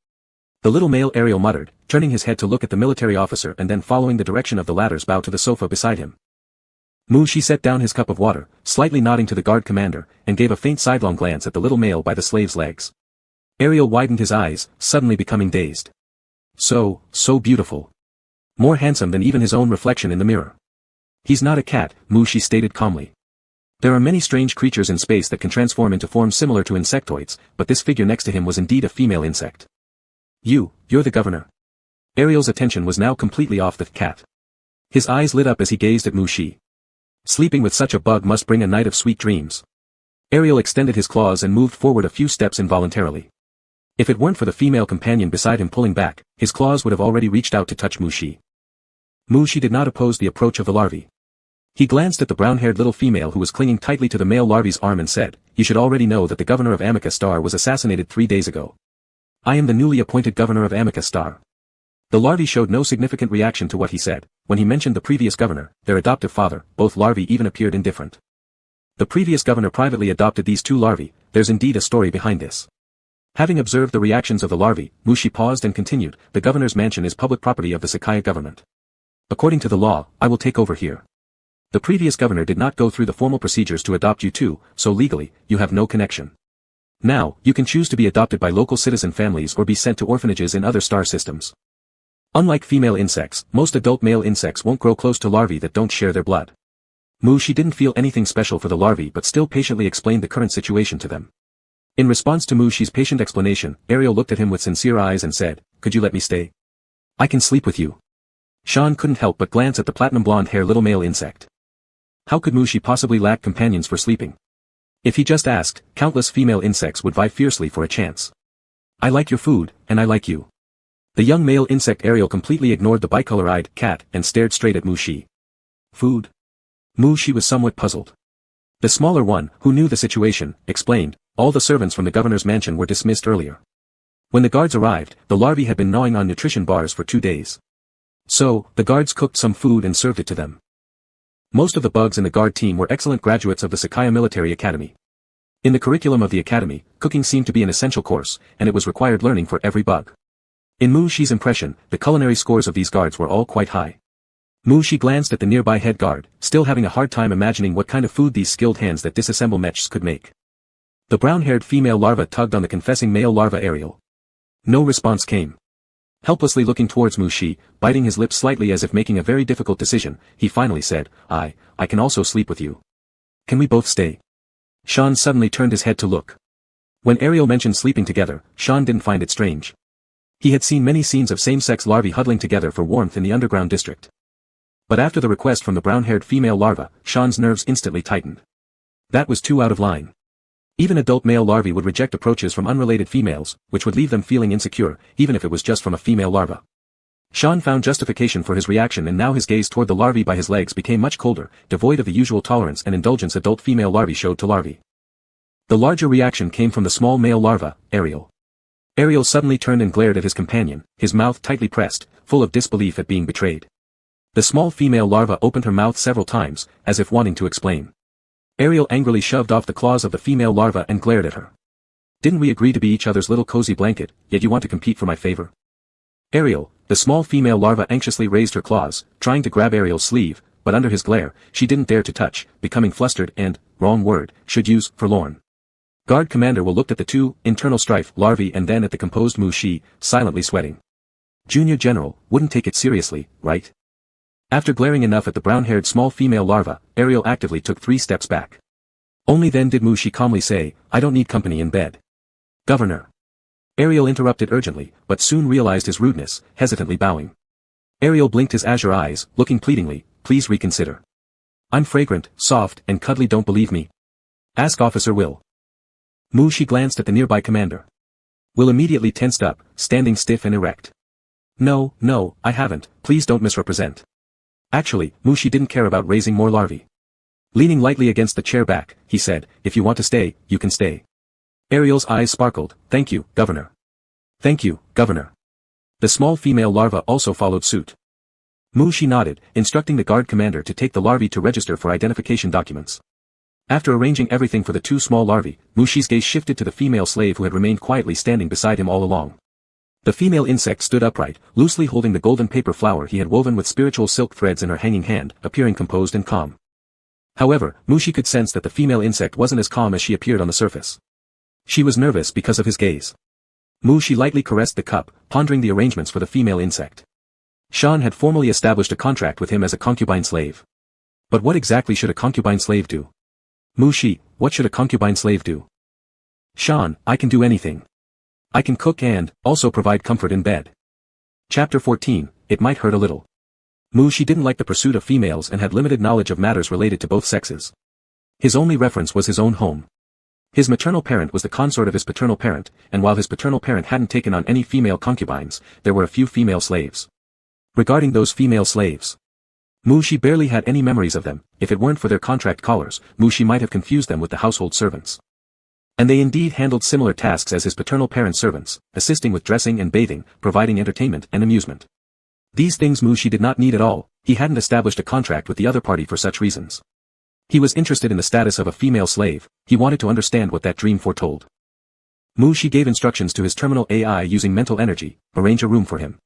The little male Ariel muttered, turning his head to look at the military officer and then following the direction of the latter's bow to the sofa beside him. Mu Shi set down his cup of water, slightly nodding to the Guard Commander, and gave a faint sidelong glance at the little male by the slave's legs. Ariel widened his eyes, suddenly becoming dazed. So beautiful. More handsome than even his own reflection in the mirror. "He's not a cat," Mu Shi stated calmly. "There are many strange creatures in space that can transform into forms similar to insectoids, but this figure next to him was indeed a female insect." You're the governor." Ariel's attention was now completely off the cat. His eyes lit up as he gazed at Mushi. Sleeping with such a bug must bring a night of sweet dreams. Ariel extended his claws and moved forward a few steps involuntarily. If it weren't for the female companion beside him pulling back, his claws would have already reached out to touch Mushi. Mushi did not oppose the approach of the larvae. He glanced at the brown-haired little female who was clinging tightly to the male larvae's arm and said, "You should already know that the governor of Amica Star was assassinated 3 days ago. I am the newly appointed governor of Amica Star." The larvae showed no significant reaction to what he said. When he mentioned the previous governor, their adoptive father, both larvae even appeared indifferent. The previous governor privately adopted these 2 larvae. There's indeed a story behind this. Having observed the reactions of the larvae, Mushi paused and continued, "The governor's mansion is public property of the Sakaya government. According to the law, I will take over here. The previous governor did not go through the formal procedures to adopt you too, so legally, you have no connection. Now, you can choose to be adopted by local citizen families or be sent to orphanages in other star systems. Unlike female insects, most adult male insects won't grow close to larvae that don't share their blood." Mushi didn't feel anything special for the larvae but still patiently explained the current situation to them. In response to Mushi's patient explanation, Ariel looked at him with sincere eyes and said, "Could you let me stay? I can sleep with you." Sean couldn't help but glance at the platinum blonde hair little male insect. How could Mushi possibly lack companions for sleeping? If he just asked, countless female insects would vie fiercely for a chance. "I like your food, and I like you." The young male insect Ariel completely ignored the bicolor-eyed cat and stared straight at Mushi. "Food?" Mushi was somewhat puzzled. The smaller one, who knew the situation, explained, "All the servants from the governor's mansion were dismissed earlier. When the guards arrived, the larvae had been gnawing on nutrition bars for 2 days. So, the guards cooked some food and served it to them." Most of the bugs in the guard team were excellent graduates of the Sakaya Military Academy. In the curriculum of the academy, cooking seemed to be an essential course, and it was required learning for every bug. In Mushi's impression, the culinary scores of these guards were all quite high. Mushi glanced at the nearby head guard, still having a hard time imagining what kind of food these skilled hands that disassemble mechs could make. The brown-haired female larva tugged on the confessing male larva Ariel. No response came. Helplessly looking towards Mushi, biting his lips slightly as if making a very difficult decision, he finally said, I can also sleep with you. Can we both stay?" Sean suddenly turned his head to look. When Ariel mentioned sleeping together, Sean didn't find it strange. He had seen many scenes of same-sex larvae huddling together for warmth in the underground district. But after the request from the brown-haired female larva, Sean's nerves instantly tightened. That was too out of line. Even adult male larvae would reject approaches from unrelated females, which would leave them feeling insecure, even if it was just from a female larva. Sean found justification for his reaction and now his gaze toward the larvae by his legs became much colder, devoid of the usual tolerance and indulgence adult female larvae showed to larvae. The larger reaction came from the small male larva, Ariel. Ariel suddenly turned and glared at his companion, his mouth tightly pressed, full of disbelief at being betrayed. The small female larva opened her mouth several times, as if wanting to explain. Ariel angrily shoved off the claws of the female larva and glared at her. "Didn't we agree to be each other's little cozy blanket, yet you want to compete for my favor?" Ariel, the small female larva anxiously raised her claws, trying to grab Ariel's sleeve, but under his glare, she didn't dare to touch, becoming flustered and, wrong word, should use, forlorn. Guard Commander Will looked at the 2, internal strife larvae and then at the composed Mushi, silently sweating. Junior General, wouldn't take it seriously, right? After glaring enough at the brown-haired small female larva, Ariel actively took 3 steps back. Only then did Mushi calmly say, "I don't need company in bed." "Governor." Ariel interrupted urgently, but soon realized his rudeness, hesitantly bowing. Ariel blinked his azure eyes, looking pleadingly, "Please reconsider. I'm fragrant, soft, and cuddly, don't believe me? Ask Officer Will." Mushi glanced at the nearby commander. Will immediately tensed up, standing stiff and erect. No, I haven't, please don't misrepresent." Actually, Mushi didn't care about raising more larvae. Leaning lightly against the chair back, he said, "If you want to stay, you can stay." Ariel's eyes sparkled, "Thank you, Governor." "Thank you, Governor." The small female larva also followed suit. Mushi nodded, instructing the guard commander to take the larvae to register for identification documents. After arranging everything for the 2 small larvae, Mushi's gaze shifted to the female slave who had remained quietly standing beside him all along. The female insect stood upright, loosely holding the golden paper flower he had woven with spiritual silk threads in her hanging hand, appearing composed and calm. However, Mushi could sense that the female insect wasn't as calm as she appeared on the surface. She was nervous because of his gaze. Mushi lightly caressed the cup, pondering the arrangements for the female insect. Sean had formally established a contract with him as a concubine slave. But what exactly should a concubine slave do? Mushi, what should a concubine slave do? Sean, I can do anything. I can cook and, also provide comfort in bed. Chapter 14, It Might Hurt a Little. She didn't like the pursuit of females and had limited knowledge of matters related to both sexes. His only reference was his own home. His maternal parent was the consort of his paternal parent, and while his paternal parent hadn't taken on any female concubines, there were a few female slaves. Regarding those female slaves, she barely had any memories of them. If it weren't for their contract collars, she might have confused them with the household servants. And they indeed handled similar tasks as his paternal parent's servants, assisting with dressing and bathing, providing entertainment and amusement. These things she did not need at all. He hadn't established a contract with the other party for such reasons. He was interested in the status of a female slave. He wanted to understand what that dream foretold. She gave instructions to his terminal AI using mental energy, arrange a room for him.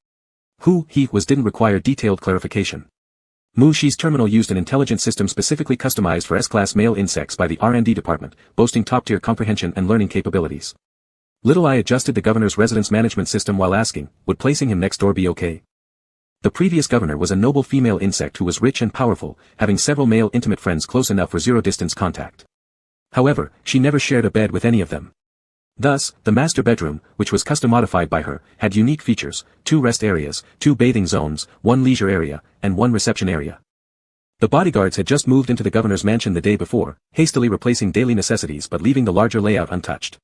Who he was didn't require detailed clarification. She's terminal used an intelligent system specifically customized for S-class male insects by the R&D department, boasting top-tier comprehension and learning capabilities. Little I adjusted the governor's residence management system while asking, would placing him next door be okay? The previous governor was a noble female insect who was rich and powerful, having several male intimate friends close enough for zero-distance contact. However, she never shared a bed with any of them. Thus, the master bedroom, which was custom-modified by her, had unique features: 2 rest areas, 2 bathing zones, 1 leisure area, and 1 reception area. The bodyguards had just moved into the governor's mansion the day before, hastily replacing daily necessities but leaving the larger layout untouched.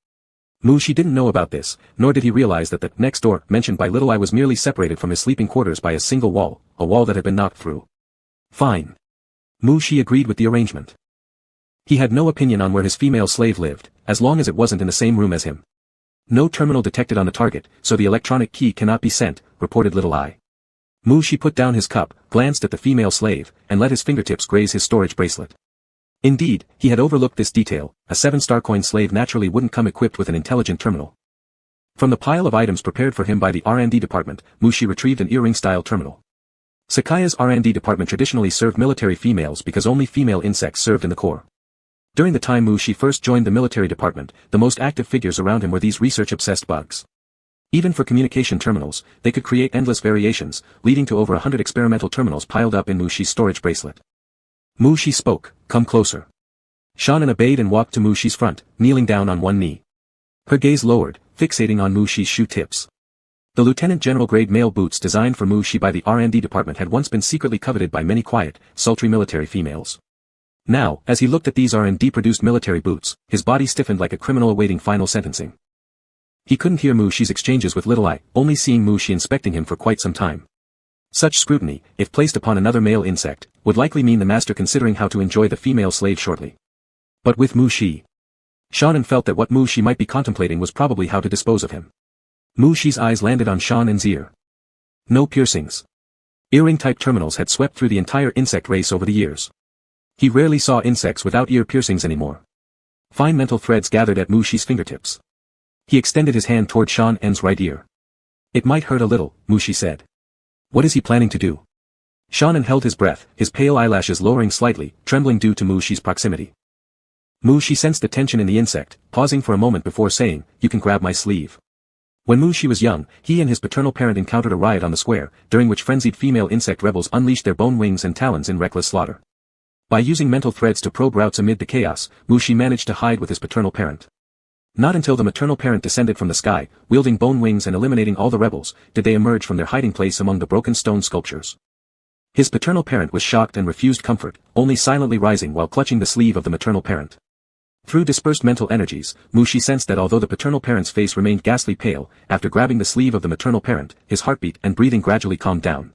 She didn't know about this, nor did he realize that the next door mentioned by Little I was merely separated from his sleeping quarters by a single wall, a wall that had been knocked through. Fine. She agreed with the arrangement. He had no opinion on where his female slave lived, as long as it wasn't in the same room as him. No terminal detected on the target, so the electronic key cannot be sent, reported Little I. She put down his cup, glanced at the female slave, and let his fingertips graze his storage bracelet. Indeed, he had overlooked this detail. A 7-star coin slave naturally wouldn't come equipped with an intelligent terminal. From the pile of items prepared for him by the R&D department, she retrieved an earring-style terminal. Sakaya's R&D department traditionally served military females because only female insects served in the Corps. During the time she first joined the military department, the most active figures around him were these research-obsessed bugs. Even for communication terminals, they could create endless variations, leading to over 100 experimental terminals piled up in Mushi's storage bracelet. Mushi spoke, "Come closer." Shannon obeyed and walked to Mushi's front, kneeling down on one knee. Her gaze lowered, fixating on Mushi's shoe tips. The lieutenant general grade male boots designed for Mushi by the R&D department had once been secretly coveted by many quiet, sultry military females. Now, as he looked at these R&D produced military boots, his body stiffened like a criminal awaiting final sentencing. He couldn't hear Mushi's exchanges with Little I, only seeing Mushi inspecting him for quite some time. Such scrutiny, if placed upon another male insect, would likely mean the master considering how to enjoy the female slave shortly. But with Mushi, Shannon felt that what Mushi might be contemplating was probably how to dispose of him. Mushi's eyes landed on Shannon's ear. No piercings. Earring-type terminals had swept through the entire insect race over the years. He rarely saw insects without ear piercings anymore. Fine mental threads gathered at Mushi's fingertips. He extended his hand toward Shannon's right ear. "It might hurt a little," Mushi said. "What is he planning to do?" Shannon held his breath, his pale eyelashes lowering slightly, trembling due to Mushi's proximity. Mushi sensed the tension in the insect, pausing for a moment before saying, "You can grab my sleeve." When Mushi was young, he and his paternal parent encountered a riot on the square, during which frenzied female insect rebels unleashed their bone wings and talons in reckless slaughter. By using mental threads to probe routes amid the chaos, Mushi managed to hide with his paternal parent. Not until the maternal parent descended from the sky, wielding bone wings and eliminating all the rebels, did they emerge from their hiding place among the broken stone sculptures. His paternal parent was shocked and refused comfort, only silently rising while clutching the sleeve of the maternal parent. Through dispersed mental energies, Mushi sensed that although the paternal parent's face remained ghastly pale, after grabbing the sleeve of the maternal parent, his heartbeat and breathing gradually calmed down.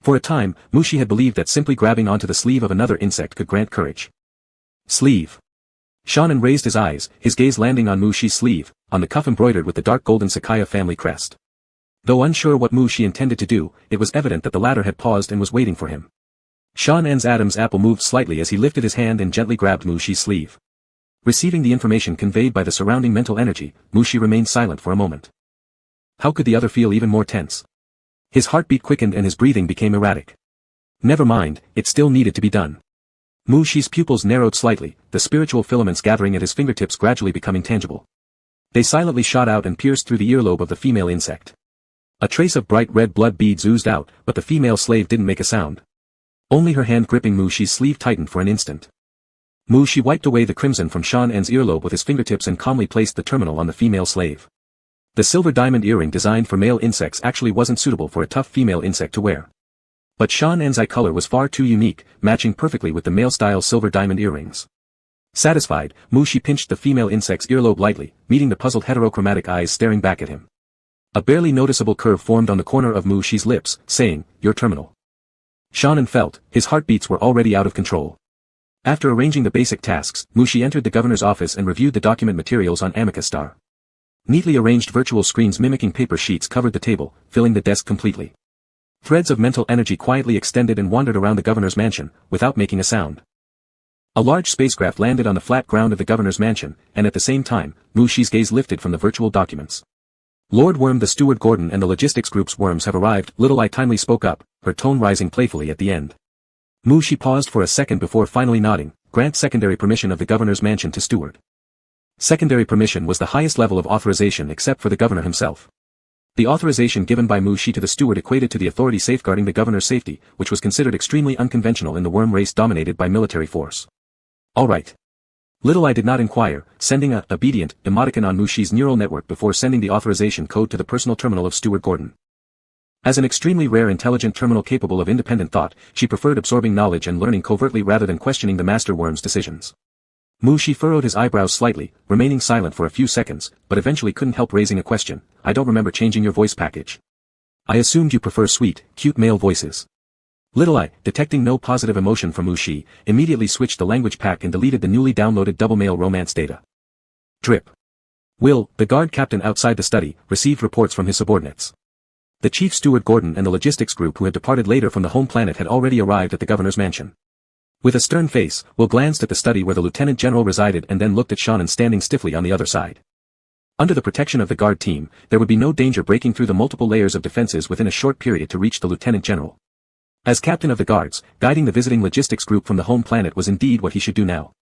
For a time, Mushi had believed that simply grabbing onto the sleeve of another insect could grant courage. Sleeve. Shannon raised his eyes, his gaze landing on Mushi's sleeve, on the cuff embroidered with the dark golden Sakaya family crest. Though unsure what Mushi intended to do, it was evident that the latter had paused and was waiting for him. Shannon's Adam's apple moved slightly as he lifted his hand and gently grabbed Mushi's sleeve. Receiving the information conveyed by the surrounding mental energy, Mushi remained silent for a moment. How could the other feel even more tense? His heartbeat quickened and his breathing became erratic. Never mind, it still needed to be done. Mushi's pupils narrowed slightly, the spiritual filaments gathering at his fingertips gradually becoming tangible. They silently shot out and pierced through the earlobe of the female insect. A trace of bright red blood beads oozed out, but the female slave didn't make a sound. Only her hand gripping Mushi's sleeve tightened for an instant. Mushi wiped away the crimson from Shannon's earlobe with his fingertips and calmly placed the terminal on the female slave. The silver diamond earring designed for male insects actually wasn't suitable for a tough female insect to wear. But Shan-En's eye color was far too unique, matching perfectly with the male-style silver diamond earrings. Satisfied, Mu-Shi pinched the female insect's earlobe lightly, meeting the puzzled heterochromatic eyes staring back at him. A barely noticeable curve formed on the corner of Mu-Shi's lips, saying, "You're terminal." Shan-En felt, his heartbeats were already out of control. After arranging the basic tasks, Mu-Shi entered the governor's office and reviewed the document materials on Amicus Star. Neatly arranged virtual screens mimicking paper sheets covered the table, filling the desk completely. Threads of mental energy quietly extended and wandered around the governor's mansion, without making a sound. A large spacecraft landed on the flat ground of the governor's mansion, and at the same time, Mu-Shi's gaze lifted from the virtual documents. "Lord Worm, the steward Gordon and the logistics group's worms have arrived," Little Eye timely spoke up, her tone rising playfully at the end. Mu-Shi paused for a second before finally nodding, "Grant secondary permission of the governor's mansion to steward." Secondary permission was the highest level of authorization except for the governor himself. The authorization given by Mu-Shi to the steward equated to the authority safeguarding the governor's safety, which was considered extremely unconventional in the worm race dominated by military force. "All right." Little Eye did not inquire, sending a obedient emoticon on Mu-Shi's neural network before sending the authorization code to the personal terminal of Steward Gordon. As an extremely rare intelligent terminal capable of independent thought, she preferred absorbing knowledge and learning covertly rather than questioning the master worm's decisions. Mu-Shi furrowed his eyebrows slightly, remaining silent for a few seconds, but eventually couldn't help raising a question. "I don't remember changing your voice package. I assumed you prefer sweet, cute male voices." Little Eye, detecting no positive emotion from Mu-Shi, immediately switched the language pack and deleted the newly downloaded double male romance data. Drip. Will, the guard captain outside the study, received reports from his subordinates. The chief steward Gordon and the logistics group who had departed later from the home planet had already arrived at the governor's mansion. With a stern face, Will glanced at the study where the lieutenant general resided and then looked at Shan-En standing stiffly on the other side. Under the protection of the guard team, there would be no danger breaking through the multiple layers of defenses within a short period to reach the lieutenant general. As captain of the guards, guiding the visiting logistics group from the home planet was indeed what he should do now.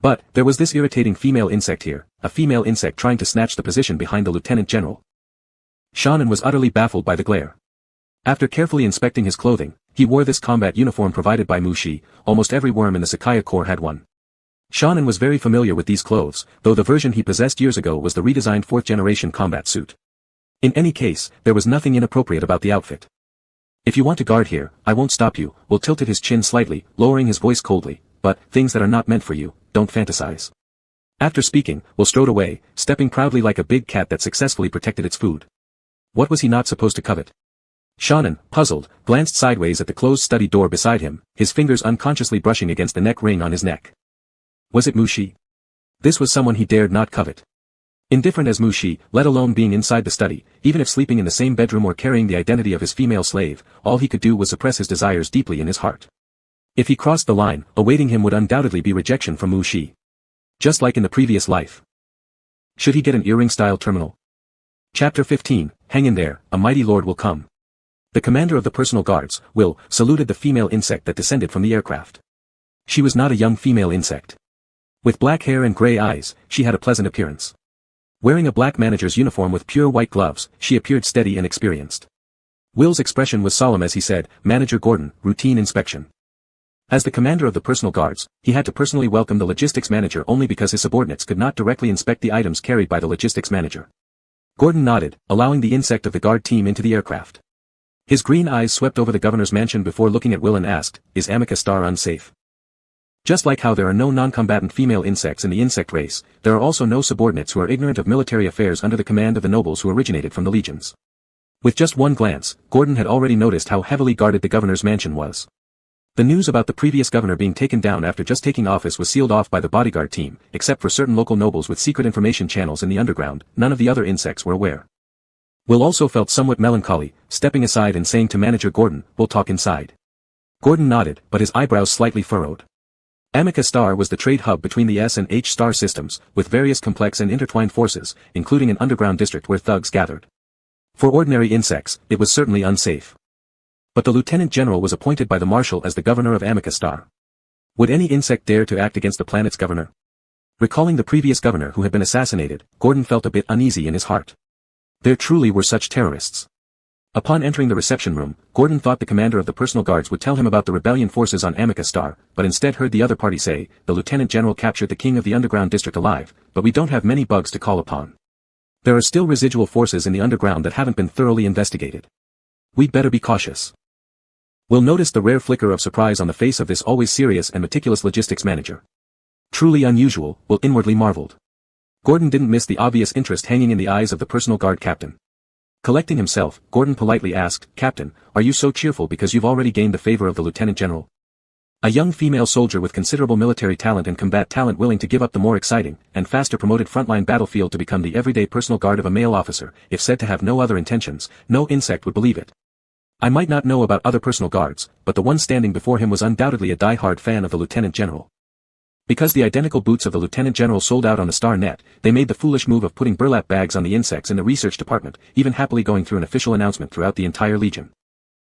But, there was this irritating female insect here, a female insect trying to snatch the position behind the lieutenant general. Shan-En was utterly baffled by the glare. After carefully inspecting his clothing, he wore this combat uniform provided by Mu-Shi. Almost every worm in the Sakaya Corps had one. Shan-En was very familiar with these clothes, though the version he possessed years ago was the redesigned 4th-generation combat suit. In any case, there was nothing inappropriate about the outfit. "If you want to guard here, I won't stop you." Will tilted his chin slightly, lowering his voice coldly, "but, things that are not meant for you, don't fantasize." After speaking, Will strode away, stepping proudly like a big cat that successfully protected its food. What was he not supposed to covet? Shan-En, puzzled, glanced sideways at the closed study door beside him, his fingers unconsciously brushing against the neck ring on his neck. Was it Mu-Shi? This was someone he dared not covet. Indifferent as Mu-Shi, let alone being inside the study, even if sleeping in the same bedroom or carrying the identity of his female slave, all he could do was suppress his desires deeply in his heart. If he crossed the line, awaiting him would undoubtedly be rejection from Mu-Shi. Just like in the previous life. Should he get an earring-style terminal? Chapter 15, Hang in there, a mighty lord will come. The commander of the personal guards, Will, saluted the female insect that descended from the aircraft. She was not a young female insect. With black hair and gray eyes, she had a pleasant appearance. Wearing a black manager's uniform with pure white gloves, she appeared steady and experienced. Will's expression was solemn as he said, "Manager Gordon, routine inspection." As the commander of the personal guards, he had to personally welcome the logistics manager only because his subordinates could not directly inspect the items carried by the logistics manager. Gordon nodded, allowing the insect of the guard team into the aircraft. His green eyes swept over the governor's mansion before looking at Will and asked, "Is Amicus Star unsafe?" Just like how there are no non-combatant female insects in the insect race, there are also no subordinates who are ignorant of military affairs under the command of the nobles who originated from the legions. With just one glance, Gordon had already noticed how heavily guarded the governor's mansion was. The news about the previous governor being taken down after just taking office was sealed off by the bodyguard team, except for certain local nobles with secret information channels in the underground. None of the other insects were aware. Will also felt somewhat melancholy, stepping aside and saying to Manager Gordon, "We'll talk inside." Gordon nodded, but his eyebrows slightly furrowed. Amicus Star was the trade hub between the S and H star systems, with various complex and intertwined forces, including an underground district where thugs gathered. For ordinary insects, it was certainly unsafe. But the lieutenant general was appointed by the marshal as the governor of Amicus Star. Would any insect dare to act against the planet's governor? Recalling the previous governor who had been assassinated, Gordon felt a bit uneasy in his heart. There truly were such terrorists. Upon entering the reception room, Gordon thought the commander of the personal guards would tell him about the rebellion forces on Amicus Star, but instead heard the other party say, "The lieutenant general captured the king of the underground district alive, but we don't have many bugs to call upon." There are still residual forces in the underground that haven't been thoroughly investigated. We'd better be cautious. Will noticed the rare flicker of surprise on the face of this always serious and meticulous logistics manager. Truly unusual, Will inwardly marveled. Gordon didn't miss the obvious interest hanging in the eyes of the personal guard captain. Collecting himself, Gordon politely asked, "Captain, are you so cheerful because you've already gained the favor of the lieutenant general?" A young female soldier with considerable military talent and combat talent willing to give up the more exciting and faster promoted frontline battlefield to become the everyday personal guard of a male officer, if said to have no other intentions, no insect would believe it. I might not know about other personal guards, but the one standing before him was undoubtedly a die-hard fan of the lieutenant general. Because the identical boots of the lieutenant general sold out on the Star Net, they made the foolish move of putting burlap bags on the insects in the research department, even happily going through an official announcement throughout the entire legion.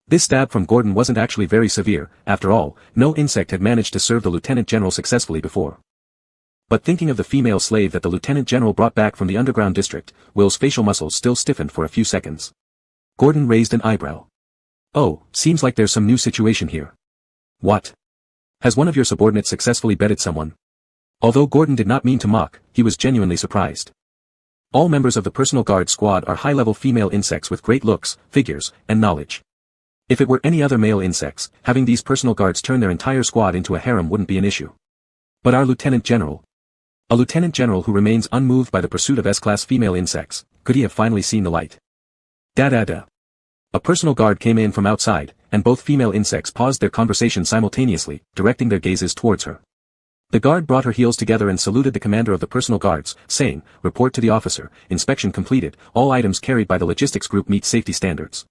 This stab from Gordon wasn't actually very severe, after all, no insect had managed to serve the lieutenant general successfully before. But thinking of the female slave that the lieutenant general brought back from the underground district, Will's facial muscles still stiffened for a few seconds. Gordon raised an eyebrow. "Oh, seems like there's some new situation here." "What? Has one of your subordinates successfully bedded someone?" Although Gordon did not mean to mock, he was genuinely surprised. All members of the personal guard squad are high-level female insects with great looks, figures, and knowledge. If it were any other male insects, having these personal guards turn their entire squad into a harem wouldn't be an issue. But our lieutenant general? A lieutenant general who remains unmoved by the pursuit of S-class female insects, could he have finally seen the light? Da-da-da. A personal guard came in from outside, and both female insects paused their conversation simultaneously, directing their gazes towards her. The guard brought her heels together and saluted the commander of the personal guards, saying, "Report to the officer, inspection completed, all items carried by the logistics group meet safety standards."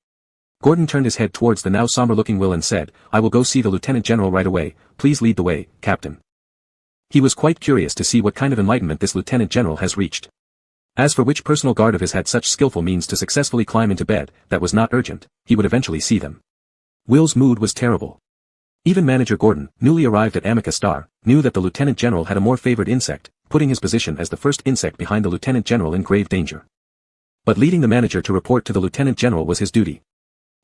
Gordon turned his head towards the now somber-looking Will and said, "I will go see the lieutenant general right away, please lead the way, Captain." He was quite curious to see what kind of enlightenment this lieutenant general has reached. As for which personal guard of his had such skillful means to successfully climb into bed, that was not urgent, he would eventually see them. Will's mood was terrible. Even Manager Gordon, newly arrived at Amica Star, knew that the lieutenant general had a more favored insect, putting his position as the first insect behind the lieutenant general in grave danger. But leading the manager to report to the lieutenant general was his duty.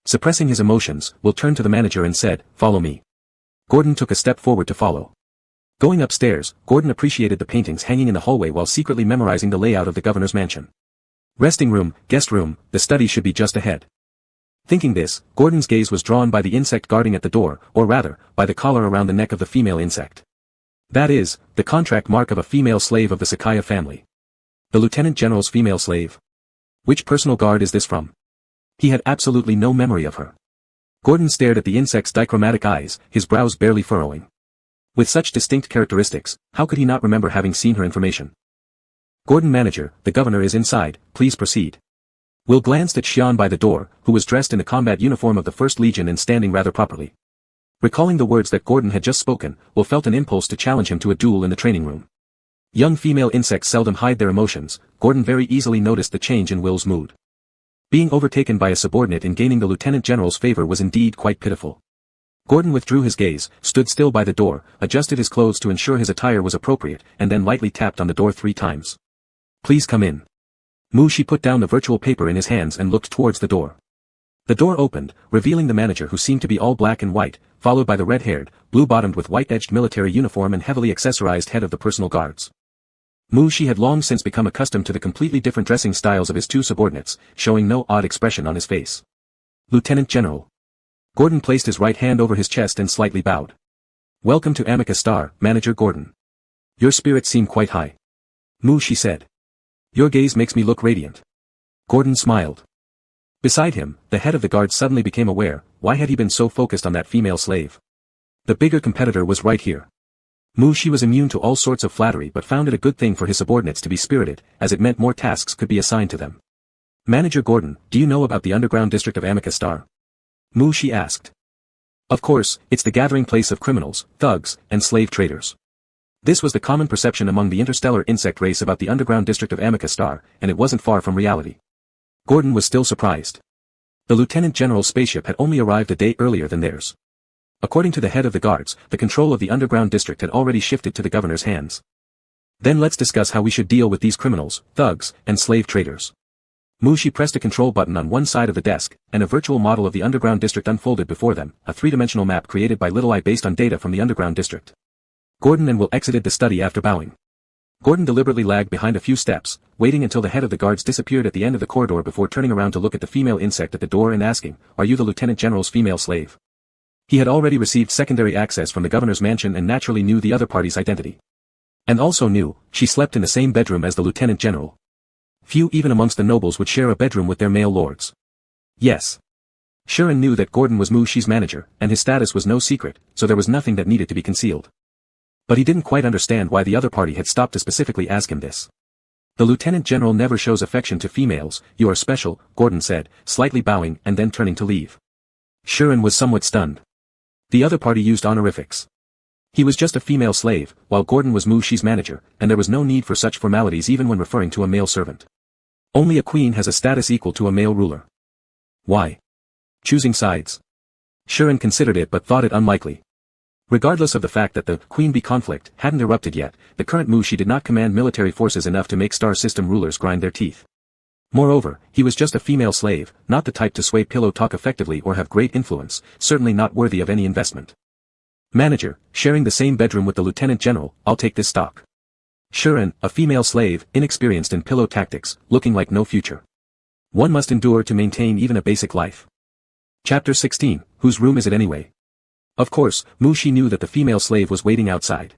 Suppressing his emotions, Will turned to the manager and said, "Follow me." Gordon took a step forward to follow. Going upstairs, Gordon appreciated the paintings hanging in the hallway while secretly memorizing the layout of the governor's mansion. Resting room, guest room, the study should be just ahead. Thinking this, Gordon's gaze was drawn by the insect guarding at the door, or rather, by the collar around the neck of the female insect. That is, the contract mark of a female slave of the Sakaya family. The lieutenant general's female slave. Which personal guard is this from? He had absolutely no memory of her. Gordon stared at the insect's dichromatic eyes, his brows barely furrowing. With such distinct characteristics, how could he not remember having seen her information? "Gordon manager, the governor is inside, please proceed." Will glanced at Xian by the door, who was dressed in the combat uniform of the 1st Legion and standing rather properly. Recalling the words that Gordon had just spoken, Will felt an impulse to challenge him to a duel in the training room. Young female insects seldom hide their emotions, Gordon very easily noticed the change in Will's mood. Being overtaken by a subordinate in gaining the lieutenant general's favor was indeed quite pitiful. Gordon withdrew his gaze, stood still by the door, adjusted his clothes to ensure his attire was appropriate, and then lightly tapped on the door 3 times. "Please come in." She put down the virtual paper in his hands and looked towards the door. The door opened, revealing the manager who seemed to be all black and white, followed by the red-haired, blue-bottomed with white-edged military uniform and heavily accessorized head of the personal guards. She had long since become accustomed to the completely different dressing styles of his 2 subordinates, showing no odd expression on his face. "Lieutenant General." Gordon placed his right hand over his chest and slightly bowed. "Welcome to Amica Star, Manager Gordon. Your spirits seem quite high." She said. "Your gaze makes me look radiant." Gordon smiled. Beside him, the head of the guard suddenly became aware, why had he been so focused on that female slave? The bigger competitor was right here. She was immune to all sorts of flattery but found it a good thing for his subordinates to be spirited, as it meant more tasks could be assigned to them. "Manager Gordon, do you know about the underground district of Amica Star?" She asked. "Of course, it's the gathering place of criminals, thugs, and slave traders." This was the common perception among the interstellar insect race about the underground district of Amica Star, and it wasn't far from reality. Gordon was still surprised. The lieutenant general's spaceship had only arrived a day earlier than theirs. According to the head of the guards, the control of the underground district had already shifted to the governor's hands. "Then let's discuss how we should deal with these criminals, thugs, and slave traders." She pressed a control button on one side of the desk, and a virtual model of the underground district unfolded before them, a 3-dimensional map created by Little Eye based on data from the underground district. Gordon and Will exited the study after bowing. Gordon deliberately lagged behind a few steps, waiting until the head of the guards disappeared at the end of the corridor before turning around to look at the female insect at the door and asking, "Are you the Lieutenant General's female slave?" He had already received secondary access from the governor's mansion and naturally knew the other party's identity. And also knew, she slept in the same bedroom as the Lieutenant General. Few even amongst the nobles would share a bedroom with their male lords. Yes. Shuren knew that Gordon was Mushi's manager, and his status was no secret, so there was nothing that needed to be concealed. But he didn't quite understand why the other party had stopped to specifically ask him this. "The Lieutenant General never shows affection to females, you are special," Gordon said, slightly bowing and then turning to leave. Shuren was somewhat stunned. The other party used honorifics. He was just a female slave, while Gordon was Mushi's manager, and there was no need for such formalities even when referring to a male servant. Only a queen has a status equal to a male ruler. Why? Choosing sides. Shuren considered it but thought it unlikely. Regardless of the fact that the Queen Bee conflict hadn't erupted yet, the current Mushi did not command military forces enough to make star system rulers grind their teeth. Moreover, he was just a female slave, not the type to sway pillow talk effectively or have great influence, certainly not worthy of any investment. Manager, sharing the same bedroom with the Lieutenant General, I'll take this stock. Shuren, a female slave, inexperienced in pillow tactics, looking like no future. One must endure to maintain even a basic life. Chapter 16, Whose room is it anyway? Of course, Mushi knew that the female slave was waiting outside.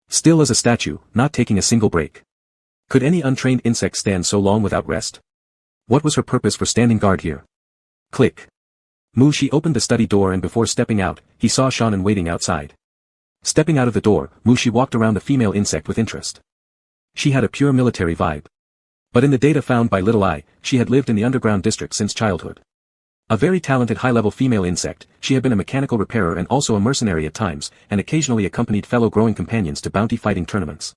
Still as a statue, not taking a single break. Could any untrained insect stand so long without rest? What was her purpose for standing guard here? Click. Mushi opened the study door and before stepping out, he saw Shonen waiting outside. Stepping out of the door, Mushi walked around the female insect with interest. She had a pure military vibe. But in the data found by Little Eye, she had lived in the underground district since childhood. A very talented high-level female insect, she had been a mechanical repairer and also a mercenary at times, and occasionally accompanied fellow growing companions to bounty fighting tournaments.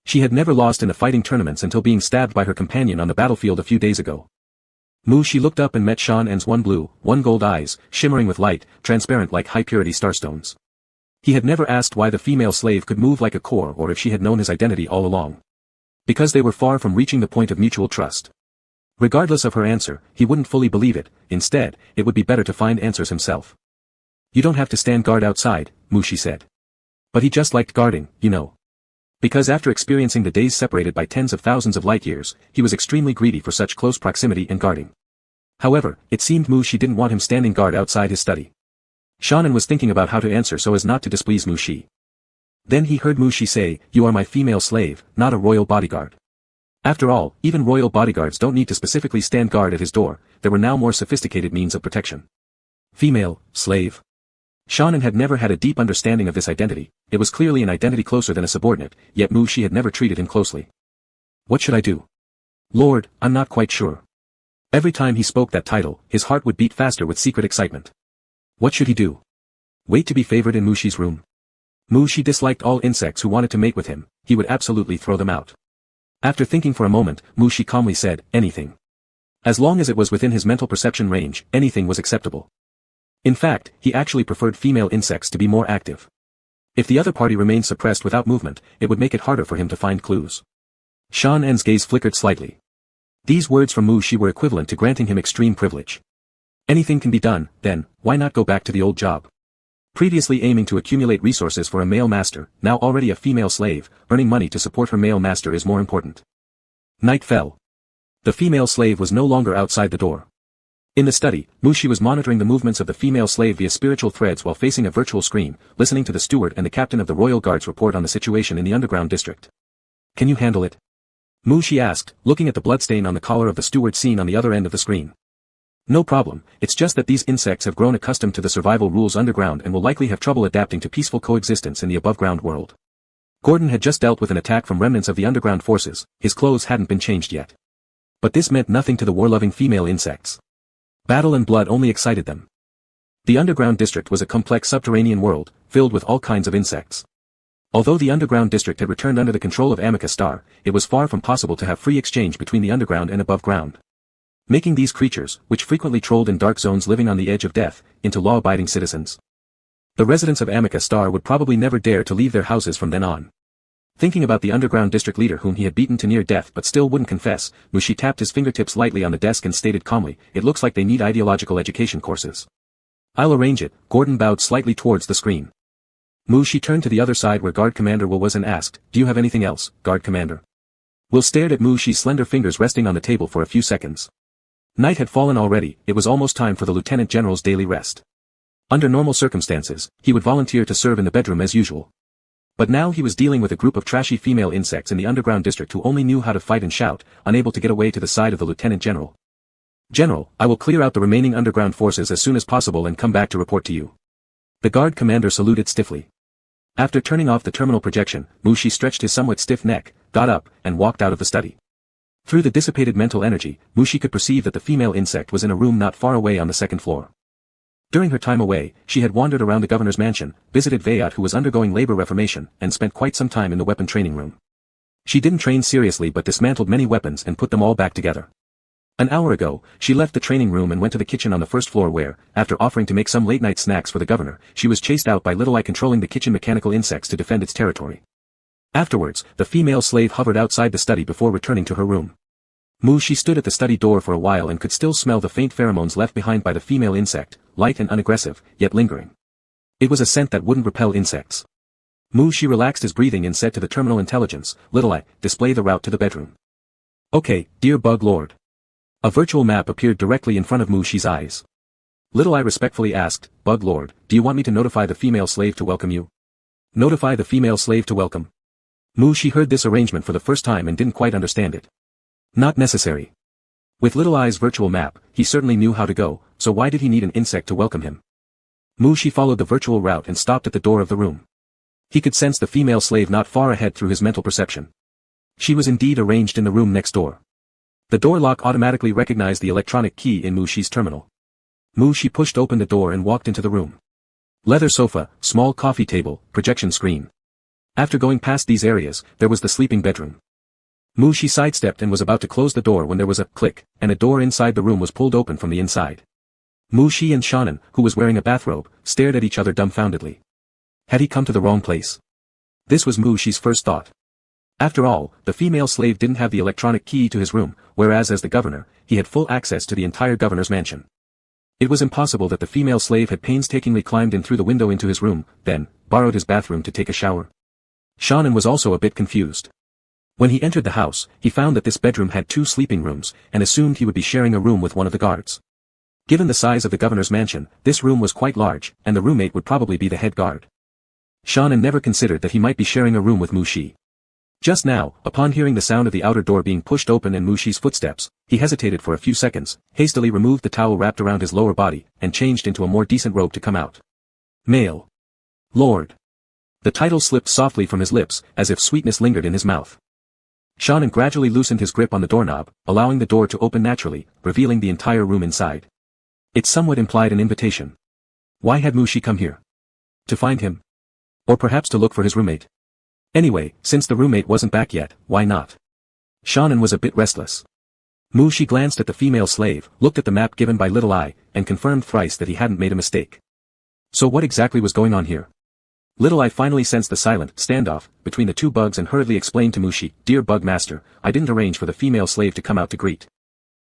She had never lost in the fighting tournaments until being stabbed by her companion on the battlefield a few days ago. Mushi looked up and met Shonen's one blue, one gold eyes, shimmering with light, transparent like high-purity starstones. He had never asked why the female slave could move like a core or if she had known his identity all along. Because they were far from reaching the point of mutual trust. Regardless of her answer, he wouldn't fully believe it, instead, it would be better to find answers himself. "You don't have to stand guard outside," Mushi said. But he just liked guarding, you know. Because after experiencing the days separated by tens of thousands of light years, he was extremely greedy for such close proximity and guarding. However, it seemed Mushi didn't want him standing guard outside his study. Shonen was thinking about how to answer so as not to displease Mushi. Then he heard Mushi say, "You are my female slave, not a royal bodyguard." After all, even royal bodyguards don't need to specifically stand guard at his door, there were now more sophisticated means of protection. Female, slave. Shonen had never had a deep understanding of this identity, it was clearly an identity closer than a subordinate, yet Mushi had never treated him closely. "What should I do?" "Lord, I'm not quite sure." Every time he spoke that title, his heart would beat faster with secret excitement. What should he do? Wait to be favored in Mushi's room? Mushi disliked all insects who wanted to mate with him, he would absolutely throw them out. After thinking for a moment, Mushi calmly said, "Anything." As long as it was within his mental perception range, anything was acceptable. In fact, he actually preferred female insects to be more active. If the other party remained suppressed without movement, it would make it harder for him to find clues. Shonen's gaze flickered slightly. These words from Mushi were equivalent to granting him extreme privilege. Anything can be done, then, why not go back to the old job? Previously aiming to accumulate resources for a male master, now already a female slave, earning money to support her male master is more important. Night fell. The female slave was no longer outside the door. In the study, Mushi was monitoring the movements of the female slave via spiritual threads while facing a virtual screen, listening to the steward and the captain of the royal guards report on the situation in the underground district. "Can you handle it?" Mushi asked, looking at the bloodstain on the collar of the steward seen on the other end of the screen. "No problem, it's just that these insects have grown accustomed to the survival rules underground and will likely have trouble adapting to peaceful coexistence in the above-ground world." Gordon had just dealt with an attack from remnants of the underground forces, his clothes hadn't been changed yet. But this meant nothing to the war-loving female insects. Battle and blood only excited them. The underground district was a complex subterranean world, filled with all kinds of insects. Although the underground district had returned under the control of Amica Star, it was far from possible to have free exchange between the underground and above ground. Making these creatures, which frequently trolled in dark zones living on the edge of death, into law-abiding citizens. The residents of Amica Star would probably never dare to leave their houses from then on. Thinking about the underground district leader whom he had beaten to near death but still wouldn't confess, Mushi tapped his fingertips lightly on the desk and stated calmly, "It looks like they need ideological education courses." "I'll arrange it," Gordon bowed slightly towards the screen. Mu-Shi turned to the other side where Guard Commander Will was and asked, "Do you have anything else, Guard Commander?" Will stared at Mu-Shi's slender fingers resting on the table for a few seconds. Night had fallen already, it was almost time for the Lieutenant General's daily rest. Under normal circumstances, he would volunteer to serve in the bedroom as usual. But now he was dealing with a group of trashy female insects in the underground district who only knew how to fight and shout, unable to get away to the side of the Lieutenant General. "General, I will clear out the remaining underground forces as soon as possible and come back to report to you." The Guard Commander saluted stiffly. After turning off the terminal projection, Mu-Shi stretched his somewhat stiff neck, got up, and walked out of the study. Through the dissipated mental energy, Mu-Shi could perceive that the female insect was in a room not far away on the second floor. During her time away, she had wandered around the governor's mansion, visited Vayat who was undergoing labor reformation, and spent quite some time in the weapon training room. She didn't train seriously but dismantled many weapons and put them all back together. An hour ago, she left the training room and went to the kitchen on the first floor where, after offering to make some late-night snacks for the governor, she was chased out by Little Eye controlling the kitchen mechanical insects to defend its territory. Afterwards, the female slave hovered outside the study before returning to her room. Mu-Shi stood at the study door for a while and could still smell the faint pheromones left behind by the female insect, light and unaggressive, yet lingering. It was a scent that wouldn't repel insects. Mu-Shi relaxed his breathing and said to the terminal intelligence, "Little Eye, display the route to the bedroom." "Okay, dear Bug Lord." A virtual map appeared directly in front of Mu-Shi's eyes. Little Eye respectfully asked, "Bug Lord, do you want me to notify the female slave to welcome you?" "Notify the female slave to welcome?" Mu-Shi heard this arrangement for the first time and didn't quite understand it. Not necessary. With Little Eye's virtual map, he certainly knew how to go, so why did he need an insect to welcome him? Mu-Shi followed the virtual route and stopped at the door of the room. He could sense the female slave not far ahead through his mental perception. She was indeed arranged in the room next door. The door lock automatically recognized the electronic key in Mu-Shi's terminal. Mu-Shi pushed open the door and walked into the room. Leather sofa, small coffee table, projection screen. After going past these areas, there was the sleeping bedroom. Mu-Shi sidestepped and was about to close the door when there was a click, and a door inside the room was pulled open from the inside. Mu-Shi and Shannon, who was wearing a bathrobe, stared at each other dumbfoundedly. Had he come to the wrong place? This was Mu-Shi's first thought. After all, the female slave didn't have the electronic key to his room, whereas as the governor, he had full access to the entire governor's mansion. It was impossible that the female slave had painstakingly climbed in through the window into his room, then, borrowed his bathroom to take a shower. Shannon was also a bit confused. When he entered the house, he found that this bedroom had 2 sleeping rooms, and assumed he would be sharing a room with one of the guards. Given the size of the governor's mansion, this room was quite large, and the roommate would probably be the head guard. Shannon never considered that he might be sharing a room with Mu-Shi. Just now, upon hearing the sound of the outer door being pushed open and Mu-Shi's footsteps, he hesitated for a few seconds, hastily removed the towel wrapped around his lower body, and changed into a more decent robe to come out. Male. Lord. The title slipped softly from his lips, as if sweetness lingered in his mouth. Shannon gradually loosened his grip on the doorknob, allowing the door to open naturally, revealing the entire room inside. It somewhat implied an invitation. Why had Mu-Shi come here? To find him? Or perhaps to look for his roommate? Anyway, since the roommate wasn't back yet, why not? Shannon was a bit restless. Mu-Shi glanced at the female slave, looked at the map given by Little Eye, and confirmed thrice that he hadn't made a mistake. So what exactly was going on here? Little Eye finally sensed the silent standoff between the 2 bugs and hurriedly explained to Mu-Shi, "Dear Bug Master, I didn't arrange for the female slave to come out to greet.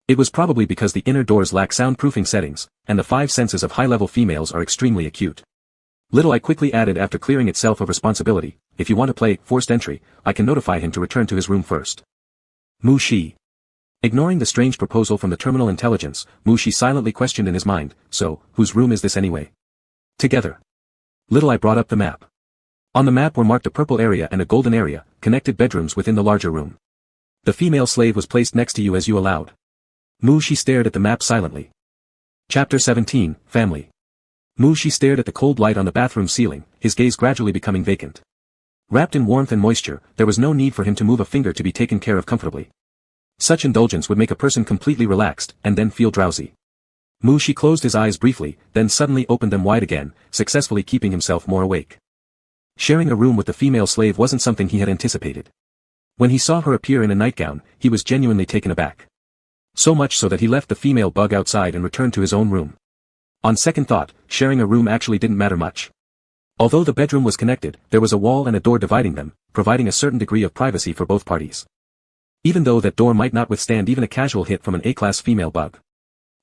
It was probably because the inner doors lack soundproofing settings, and the 5 senses of high-level females are extremely acute." Little Eye quickly added after clearing itself of responsibility, "If you want to play forced entry, I can notify him to return to his room first." Mu-Shi. Ignoring the strange proposal from the terminal intelligence, Mu-Shi silently questioned in his mind, "So, whose room is this anyway?" "Together." Little Eye brought up the map. On the map were marked a purple area and a golden area, connected bedrooms within the larger room. "The female slave was placed next to you as you allowed." Mu-Shi stared at the map silently. Chapter 17, Family. Mu-Shi stared at the cold light on the bathroom ceiling, his gaze gradually becoming vacant. Wrapped in warmth and moisture, there was no need for him to move a finger to be taken care of comfortably. Such indulgence would make a person completely relaxed, and then feel drowsy. Mu-Shi closed his eyes briefly, then suddenly opened them wide again, successfully keeping himself more awake. Sharing a room with the female slave wasn't something he had anticipated. When he saw her appear in a nightgown, he was genuinely taken aback. So much so that he left the female bug outside and returned to his own room. On second thought, sharing a room actually didn't matter much. Although the bedroom was connected, there was a wall and a door dividing them, providing a certain degree of privacy for both parties. Even though that door might not withstand even a casual hit from an A-class female bug.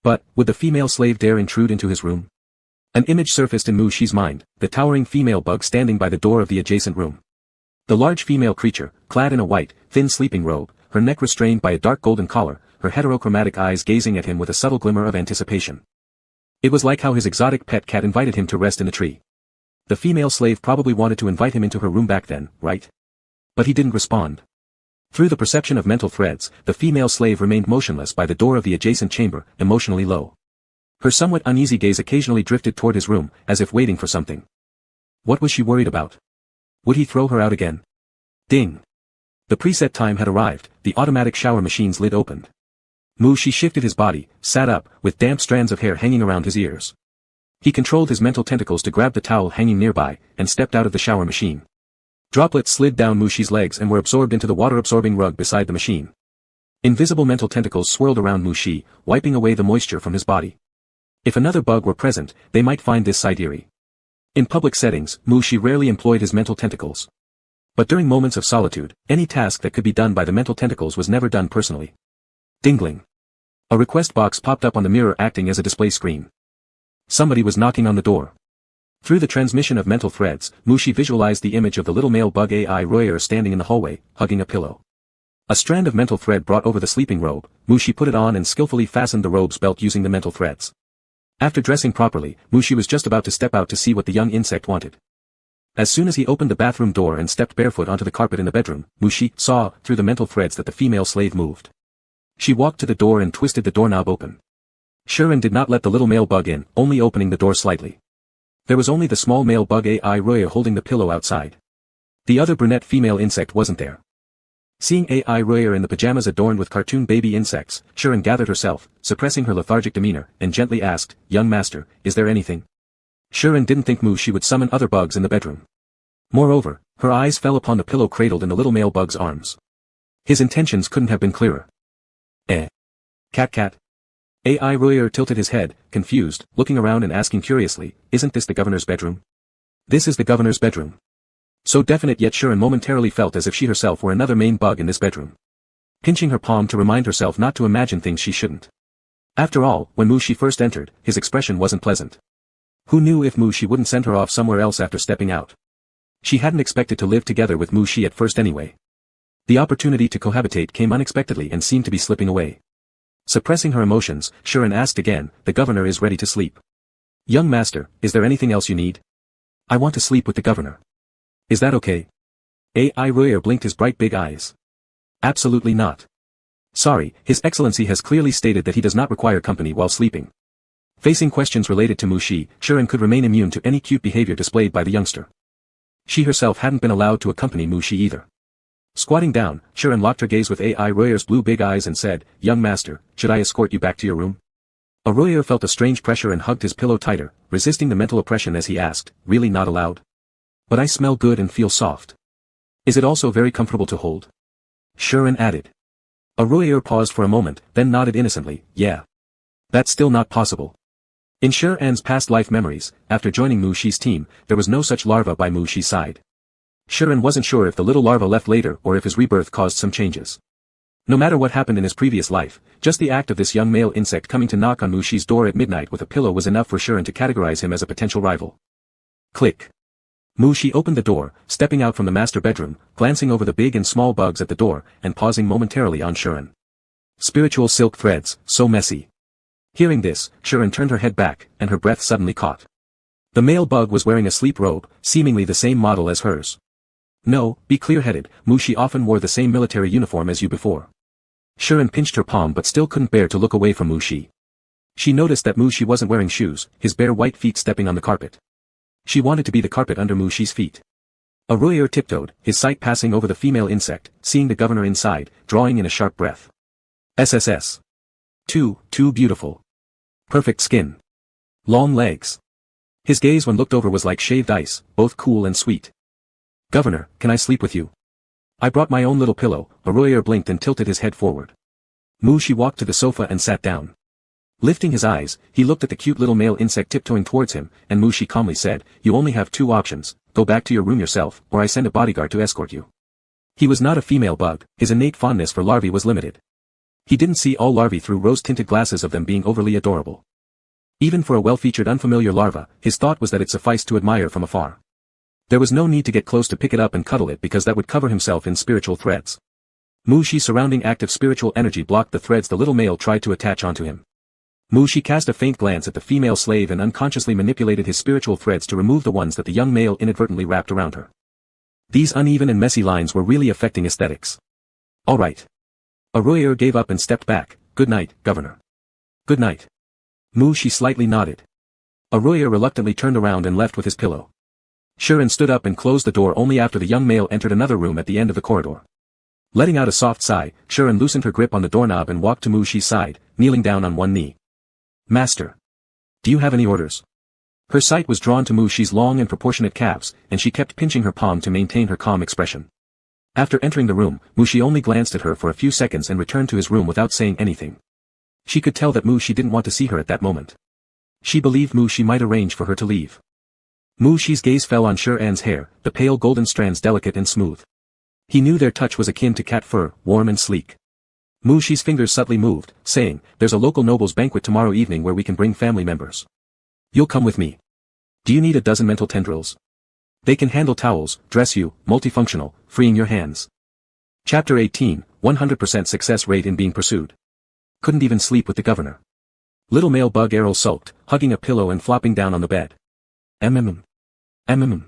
But, would the female slave dare intrude into his room? An image surfaced in Mu Shi's mind, the towering female bug standing by the door of the adjacent room. The large female creature, clad in a white, thin sleeping robe, her neck restrained by a dark golden collar, her heterochromatic eyes gazing at him with a subtle glimmer of anticipation. It was like how his exotic pet cat invited him to rest in the tree. The female slave probably wanted to invite him into her room back then, right? But he didn't respond. Through the perception of mental threads, the female slave remained motionless by the door of the adjacent chamber, emotionally low. Her somewhat uneasy gaze occasionally drifted toward his room, as if waiting for something. What was she worried about? Would he throw her out again? Ding. The preset time had arrived, the automatic shower machine's lid opened. Mu Shi shifted his body, sat up, with damp strands of hair hanging around his ears. He controlled his mental tentacles to grab the towel hanging nearby, and stepped out of the shower machine. Droplets slid down Mu Shi's legs and were absorbed into the water-absorbing rug beside the machine. Invisible mental tentacles swirled around Mu Shi, wiping away the moisture from his body. If another bug were present, they might find this sight eerie. In public settings, Mu Shi rarely employed his mental tentacles. But during moments of solitude, any task that could be done by the mental tentacles was never done personally. Dingling. A request box popped up on the mirror acting as a display screen. Somebody was knocking on the door. Through the transmission of mental threads, Mu Shi visualized the image of the little male bug AI Royer standing in the hallway, hugging a pillow. A strand of mental thread brought over the sleeping robe, Mu Shi put it on and skillfully fastened the robe's belt using the mental threads. After dressing properly, Mu Shi was just about to step out to see what the young insect wanted. As soon as he opened the bathroom door and stepped barefoot onto the carpet in the bedroom, Mu Shi saw, through the mental threads, that the female slave moved. She walked to the door and twisted the doorknob open. Shuren did not let the little male bug in, only opening the door slightly. There was only the small male bug AI Royer holding the pillow outside. The other brunette female insect wasn't there. Seeing AI Royer in the pajamas adorned with cartoon baby insects, Shuren gathered herself, suppressing her lethargic demeanor, and gently asked, "Young master, is there anything?" Shuren didn't think Mu Shi would summon other bugs in the bedroom. Moreover, her eyes fell upon the pillow cradled in the little male bug's arms. His intentions couldn't have been clearer. Cat. AI Royer tilted his head, confused, looking around and asking curiously, "Isn't this the governor's bedroom?" "This is the governor's bedroom." So definite, yet Shuren momentarily felt as if she herself were another main bug in this bedroom. Pinching her palm to remind herself not to imagine things she shouldn't. After all, when Mu Shi first entered, his expression wasn't pleasant. Who knew if Mu Shi wouldn't send her off somewhere else after stepping out? She hadn't expected to live together with Mu Shi at first anyway. The opportunity to cohabitate came unexpectedly and seemed to be slipping away. Suppressing her emotions, Shuren asked again, "The governor is ready to sleep." "Young master, is there anything else you need?" "I want to sleep with the governor." "Is that okay?" AI Royer blinked his bright big eyes. "Absolutely not. Sorry, His Excellency has clearly stated that he does not require company while sleeping." Facing questions related to Mu Shi, Shuren could remain immune to any cute behavior displayed by the youngster. She herself hadn't been allowed to accompany Mu Shi either. Squatting down, Shuren locked her gaze with AI Royer's blue big eyes and said, "Young master, should I escort you back to your room?" Royer felt a strange pressure and hugged his pillow tighter, resisting the mental oppression as he asked, "Really not allowed?" "But I smell good and feel soft. Is it also very comfortable to hold?" Shuren added. Royer paused for a moment, then nodded innocently, "Yeah. That's still not possible." In Shuren's past life memories, after joining Mu Shi's team, there was no such larva by Mu Shi's side. Shuren wasn't sure if the little larva left later or if his rebirth caused some changes. No matter what happened in his previous life, just the act of this young male insect coming to knock on Mu Shi's door at midnight with a pillow was enough for Shuren to categorize him as a potential rival. Click. Mu Shi opened the door, stepping out from the master bedroom, glancing over the big and small bugs at the door, and pausing momentarily on Shuren. Spiritual silk threads, so messy. Hearing this, Shuren turned her head back, and her breath suddenly caught. The male bug was wearing a sleep robe, seemingly the same model as hers. "No, be clear-headed, Mu Shi often wore the same military uniform as you before." Shuren pinched her palm but still couldn't bear to look away from Mu Shi. She noticed that Mu Shi wasn't wearing shoes, his bare white feet stepping on the carpet. She wanted to be the carpet under Mu Shi's feet. Royer tiptoed, his sight passing over the female insect, seeing the governor inside, drawing in a sharp breath. SSS. Too beautiful. Perfect skin. Long legs. His gaze when looked over was like shaved ice, both cool and sweet. "Governor, can I sleep with you?" "I brought my own little pillow." Royer blinked and tilted his head forward. Mu Shi walked to the sofa and sat down. Lifting his eyes, he looked at the cute little male insect tiptoeing towards him, and Mu Shi calmly said, "You only have two options, go back to your room yourself, or I send a bodyguard to escort you." He was not a female bug, his innate fondness for larvae was limited. He didn't see all larvae through rose-tinted glasses of them being overly adorable. Even for a well-featured unfamiliar larva, his thought was that it sufficed to admire from afar. There was no need to get close to pick it up and cuddle it because that would cover himself in spiritual threads. Mu-Shi's surrounding active spiritual energy blocked the threads the little male tried to attach onto him. Mu-Shi cast a faint glance at the female slave and unconsciously manipulated his spiritual threads to remove the ones that the young male inadvertently wrapped around her. These uneven and messy lines were really affecting aesthetics. All right. Arroyo gave up and stepped back. Good night, Governor. Good night. Mu-Shi slightly nodded. Arroyo reluctantly turned around and left with his pillow. Shuren stood up and closed the door only after the young male entered another room at the end of the corridor. Letting out a soft sigh, Shuren loosened her grip on the doorknob and walked to Mu-Shi's side, kneeling down on one knee. Master. Do you have any orders? Her sight was drawn to Mu-Shi's long and proportionate calves, and she kept pinching her palm to maintain her calm expression. After entering the room, Mu-Shi only glanced at her for a few seconds and returned to his room without saying anything. She could tell that Mu-Shi didn't want to see her at that moment. She believed Mu-Shi might arrange for her to leave. Mu-Shi's gaze fell on Shuren's hair, the pale golden strands delicate and smooth. He knew their touch was akin to cat fur, warm and sleek. Mu-Shi's fingers subtly moved, saying, "There's a local nobles banquet tomorrow evening where we can bring family members. You'll come with me. Do you need a dozen mental tendrils? They can handle towels, dress you, multifunctional, freeing your hands." Chapter 18, 100% success rate in being pursued. Couldn't even sleep with the governor. Little male bug Errol sulked, hugging a pillow and flopping down on the bed. Mm. Mm.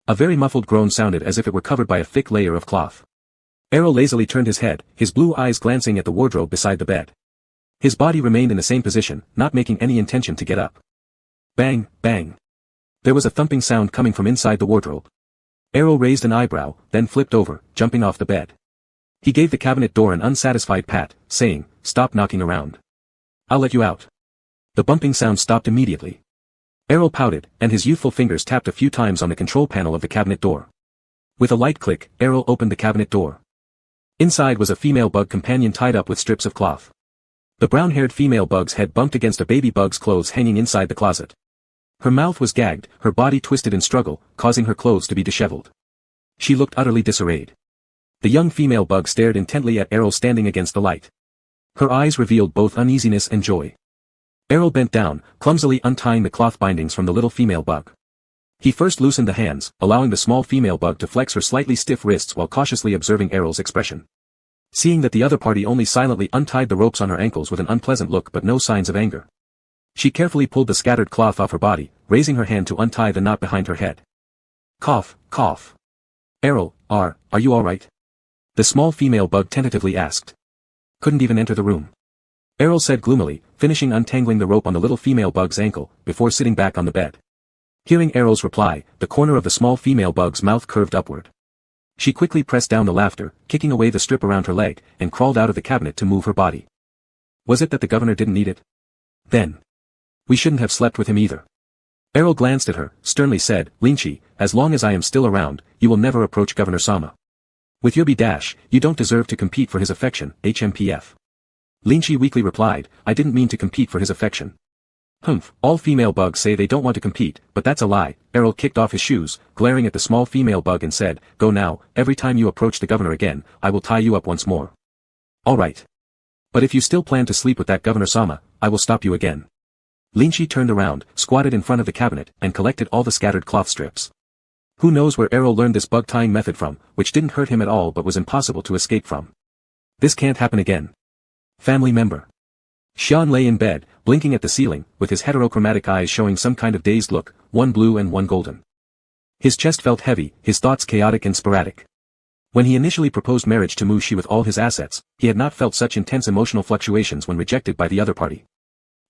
A very muffled groan sounded as if it were covered by a thick layer of cloth. Errol lazily turned his head, his blue eyes glancing at the wardrobe beside the bed. His body remained in the same position, not making any intention to get up. Bang, bang. There was a thumping sound coming from inside the wardrobe. Errol raised an eyebrow, then flipped over, jumping off the bed. He gave the cabinet door an unsatisfied pat, saying, "Stop knocking around. I'll let you out." The bumping sound stopped immediately. Errol pouted, and his youthful fingers tapped a few times on the control panel of the cabinet door. With a light click, Errol opened the cabinet door. Inside was a female bug companion tied up with strips of cloth. The brown-haired female bug's head bumped against a baby bug's clothes hanging inside the closet. Her mouth was gagged, her body twisted in struggle, causing her clothes to be disheveled. She looked utterly disarrayed. The young female bug stared intently at Errol standing against the light. Her eyes revealed both uneasiness and joy. Errol bent down, clumsily untying the cloth bindings from the little female bug. He first loosened the hands, allowing the small female bug to flex her slightly stiff wrists while cautiously observing Errol's expression. Seeing that the other party only silently untied the ropes on her ankles with an unpleasant look but no signs of anger, she carefully pulled the scattered cloth off her body, raising her hand to untie the knot behind her head. Cough, cough. Errol, are you alright? The small female bug tentatively asked. Couldn't even enter the room. Errol said gloomily, finishing untangling the rope on the little female bug's ankle, before sitting back on the bed. Hearing Errol's reply, the corner of the small female bug's mouth curved upward. She quickly pressed down the laughter, kicking away the strip around her leg, and crawled out of the cabinet to move her body. Was it that the governor didn't need it? Then. We shouldn't have slept with him either. Errol glanced at her, sternly said, "Linchi, as long as I am still around, you will never approach Governor Sama. With your B-dash, you don't deserve to compete for his affection, HMPF. Linchi weakly replied, "I didn't mean to compete for his affection." Humph, all female bugs say they don't want to compete, but that's a lie. Errol kicked off his shoes, glaring at the small female bug and said, "Go now, every time you approach the governor again, I will tie you up once more." All right. But if you still plan to sleep with that Governor Sama, I will stop you again. Linchi turned around, squatted in front of the cabinet, and collected all the scattered cloth strips. Who knows where Errol learned this bug tying method from, which didn't hurt him at all but was impossible to escape from. This can't happen again. Family member. Xian lay in bed, blinking at the ceiling, with his heterochromatic eyes showing some kind of dazed look, one blue and one golden. His chest felt heavy, his thoughts chaotic and sporadic. When he initially proposed marriage to Mu-Shi with all his assets, he had not felt such intense emotional fluctuations when rejected by the other party.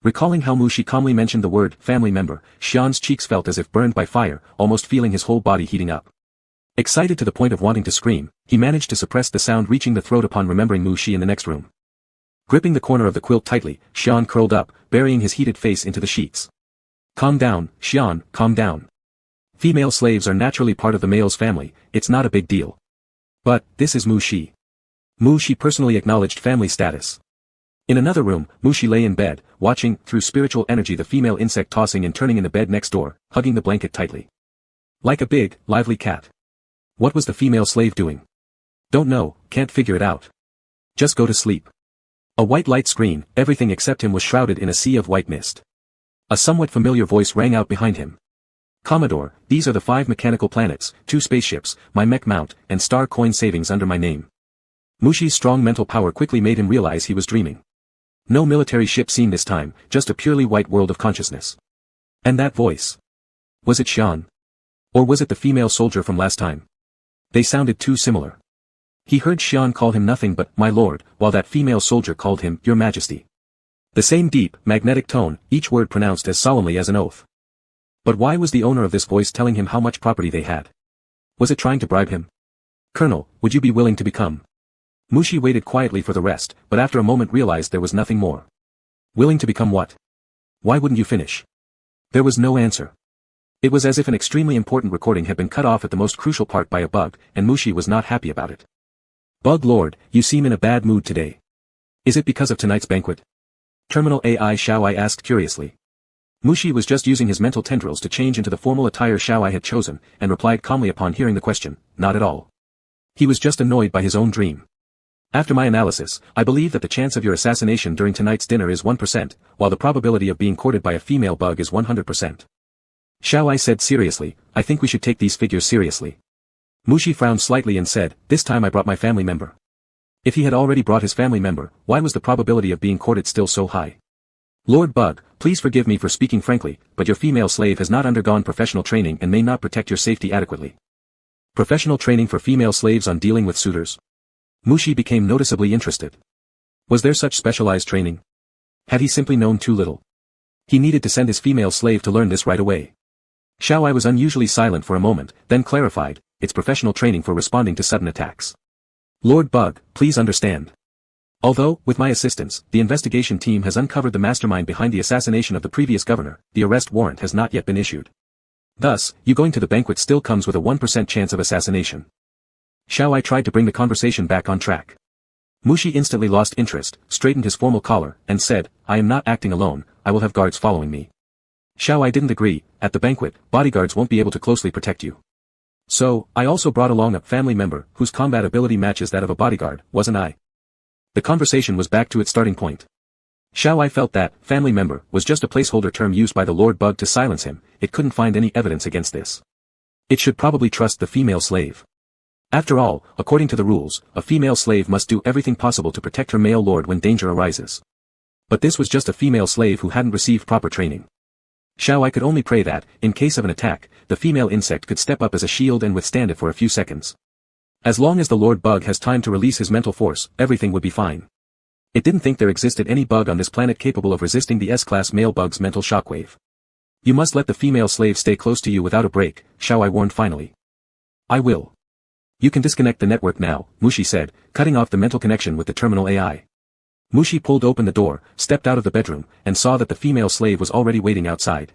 Recalling how Mu-Shi calmly mentioned the word family member, Xian's cheeks felt as if burned by fire, almost feeling his whole body heating up. Excited to the point of wanting to scream, he managed to suppress the sound reaching the throat upon remembering Mu-Shi in the next room. Gripping the corner of the quilt tightly, Xian curled up, burying his heated face into the sheets. Calm down, Xian, calm down. Female slaves are naturally part of the male's family, it's not a big deal. But, this is Mu-Shi. Mu-Shi personally acknowledged family status. In another room, Mu-Shi lay in bed, watching, through spiritual energy the female insect tossing and turning in the bed next door, hugging the blanket tightly. Like a big, lively cat. What was the female slave doing? Don't know, can't figure it out. Just go to sleep. A white light screen, everything except him was shrouded in a sea of white mist. A somewhat familiar voice rang out behind him. Commodore, these are the 5 mechanical planets, 2 spaceships, my mech mount, and star coin savings under my name. Mushi's strong mental power quickly made him realize he was dreaming. No military ship seen this time, just a purely white world of consciousness. And that voice. Was it Xian? Or was it the female soldier from last time? They sounded too similar. He heard Xian call him nothing but, my lord, while that female soldier called him, your majesty. The same deep, magnetic tone, each word pronounced as solemnly as an oath. But why was the owner of this voice telling him how much property they had? Was it trying to bribe him? Colonel, would you be willing to become? Mushi waited quietly for the rest, but after a moment realized there was nothing more. Willing to become what? Why wouldn't you finish? There was no answer. It was as if an extremely important recording had been cut off at the most crucial part by a bug, and Mushi was not happy about it. Bug Lord, you seem in a bad mood today. Is it because of tonight's banquet? Terminal AI Xiaowai asked curiously. Mushi was just using his mental tendrils to change into the formal attire Xiaowai had chosen, and replied calmly upon hearing the question, not at all. He was just annoyed by his own dream. After my analysis, I believe that the chance of your assassination during tonight's dinner is 1%, while the probability of being courted by a female bug is 100%. Xiaowai said seriously, I think we should take these figures seriously. Mushi frowned slightly and said, this time I brought my family member. If he had already brought his family member, why was the probability of being courted still so high? Lord Bug, please forgive me for speaking frankly, but your female slave has not undergone professional training and may not protect your safety adequately. Professional training for female slaves on dealing with suitors? Mushi became noticeably interested. Was there such specialized training? Had he simply known too little? He needed to send his female slave to learn this right away. Xiaowai was unusually silent for a moment, then clarified, it's professional training for responding to sudden attacks. Lord Bug, please understand. Although, with my assistance, the investigation team has uncovered the mastermind behind the assassination of the previous governor, the arrest warrant has not yet been issued. Thus, you going to the banquet still comes with a 1% chance of assassination. Xiaowai tried to bring the conversation back on track. Mushi instantly lost interest, straightened his formal collar, and said, I am not acting alone, I will have guards following me. Xiaowai didn't agree, at the banquet, bodyguards won't be able to closely protect you. So, I also brought along a family member whose combat ability matches that of a bodyguard, wasn't I? The conversation was back to its starting point. Xiaowai felt that, family member, was just a placeholder term used by the Lord Bug to silence him, it couldn't find any evidence against this. It should probably trust the female slave. After all, according to the rules, a female slave must do everything possible to protect her male lord when danger arises. But this was just a female slave who hadn't received proper training. Xiaowai could only pray that, in case of an attack, the female insect could step up as a shield and withstand it for a few seconds. As long as the Lord Bug has time to release his mental force, everything would be fine. It didn't think there existed any bug on this planet capable of resisting the S-class male bug's mental shockwave. You must let the female slave stay close to you without a break, Xiaowai warned finally. I will. You can disconnect the network now, Mushi said, cutting off the mental connection with the terminal AI. Mushi pulled open the door, stepped out of the bedroom, and saw that the female slave was already waiting outside.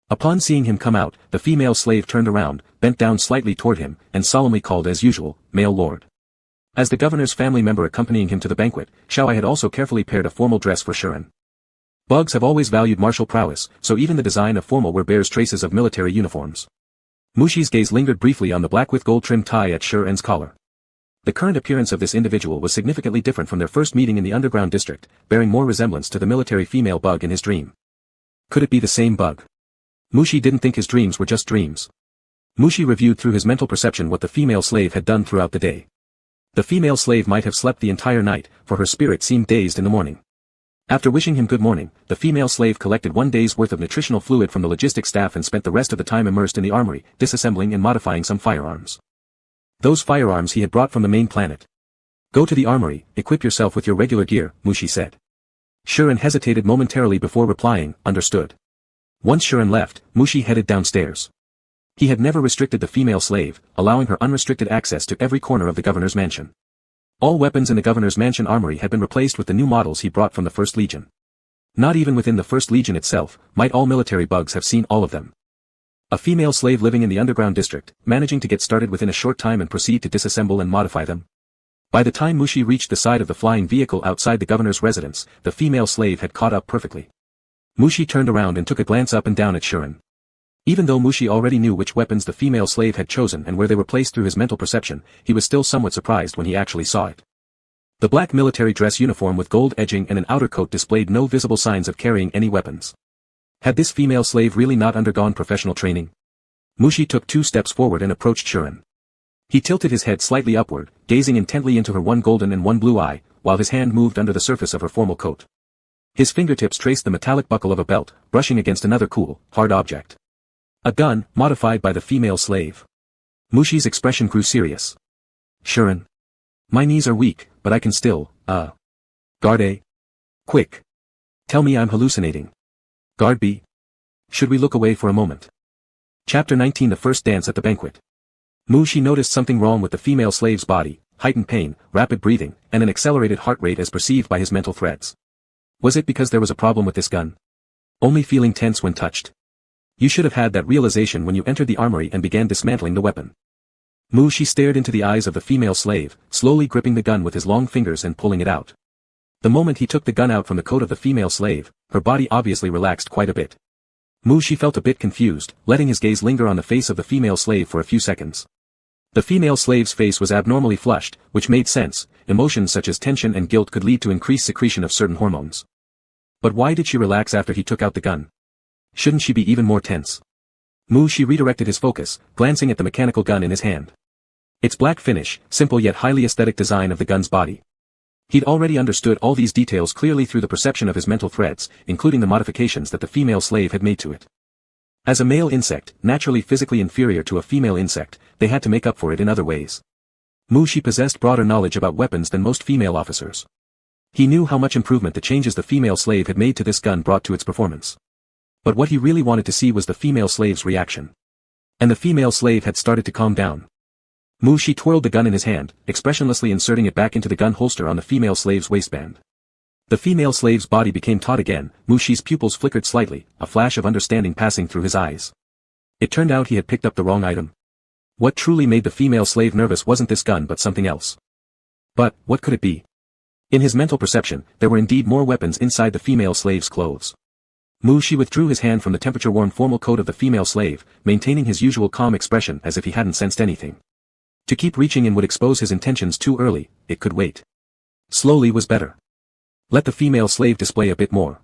Upon seeing him come out, the female slave turned around, bent down slightly toward him, and solemnly called as usual, Male Lord. As the governor's family member accompanying him to the banquet, Xiaowai had also carefully paired a formal dress for Shuren. Bugs have always valued martial prowess, so even the design of formal wear bears traces of military uniforms. Mushi's gaze lingered briefly on the black with gold trimmed tie at Shuren's collar. The current appearance of this individual was significantly different from their first meeting in the underground district, bearing more resemblance to the military female bug in his dream. Could it be the same bug? Mushi didn't think his dreams were just dreams. Mushi reviewed through his mental perception what the female slave had done throughout the day. The female slave might have slept the entire night, for her spirit seemed dazed in the morning. After wishing him good morning, the female slave collected 1 day's worth of nutritional fluid from the logistics staff and spent the rest of the time immersed in the armory, disassembling and modifying some firearms. Those firearms he had brought from the main planet. Go to the armory, equip yourself with your regular gear, Mushi said. Shuren hesitated momentarily before replying, understood. Once Shuren left, Mushi headed downstairs. He had never restricted the female slave, allowing her unrestricted access to every corner of the governor's mansion. All weapons in the governor's mansion armory had been replaced with the new models he brought from the First Legion. Not even within the First Legion itself, might all military bugs have seen all of them. A female slave living in the underground district, managing to get started within a short time and proceed to disassemble and modify them. By the time Mushi reached the side of the flying vehicle outside the governor's residence, the female slave had caught up perfectly. Mushi turned around and took a glance up and down at Shuren. Even though Mushi already knew which weapons the female slave had chosen and where they were placed through his mental perception, he was still somewhat surprised when he actually saw it. The black military dress uniform with gold edging and an outer coat displayed no visible signs of carrying any weapons. Had this female slave really not undergone professional training? Mushi took 2 steps forward and approached Shuren. He tilted his head slightly upward, gazing intently into her one golden and one blue eye, while his hand moved under the surface of her formal coat. His fingertips traced the metallic buckle of a belt, brushing against another cool, hard object. A gun, modified by the female slave. Mushi's expression grew serious. Shuren. My knees are weak, but I can still, Guard A. Quick. Tell me I'm hallucinating. Guard B. Should we look away for a moment? Chapter 19 The First Dance at the Banquet. Mushi noticed something wrong with the female slave's body, heightened pain, rapid breathing, and an accelerated heart rate as perceived by his mental threads. Was it because there was a problem with this gun? Only feeling tense when touched. You should have had that realization when you entered the armory and began dismantling the weapon. Mushi stared into the eyes of the female slave, slowly gripping the gun with his long fingers and pulling it out. The moment he took the gun out from the coat of the female slave, her body obviously relaxed quite a bit. Mushi felt a bit confused, letting his gaze linger on the face of the female slave for a few seconds. The female slave's face was abnormally flushed, which made sense. Emotions such as tension and guilt could lead to increased secretion of certain hormones. But why did she relax after he took out the gun? Shouldn't she be even more tense? Mushi redirected his focus, glancing at the mechanical gun in his hand. Its black finish, simple yet highly aesthetic design of the gun's body. He'd already understood all these details clearly through the perception of his mental threads, including the modifications that the female slave had made to it. As a male insect, naturally physically inferior to a female insect, they had to make up for it in other ways. Mushi possessed broader knowledge about weapons than most female officers. He knew how much improvement the changes the female slave had made to this gun brought to its performance. But what he really wanted to see was the female slave's reaction. And the female slave had started to calm down. Mushi twirled the gun in his hand, expressionlessly inserting it back into the gun holster on the female slave's waistband. The female slave's body became taut again. Mushi's pupils flickered slightly, a flash of understanding passing through his eyes. It turned out he had picked up the wrong item. What truly made the female slave nervous wasn't this gun but something else. But, what could it be? In his mental perception, there were indeed more weapons inside the female slave's clothes. Mushi withdrew his hand from the temperature-warm formal coat of the female slave, maintaining his usual calm expression as if he hadn't sensed anything. To keep reaching in would expose his intentions too early. It could wait. Slowly was better. Let the female slave display a bit more.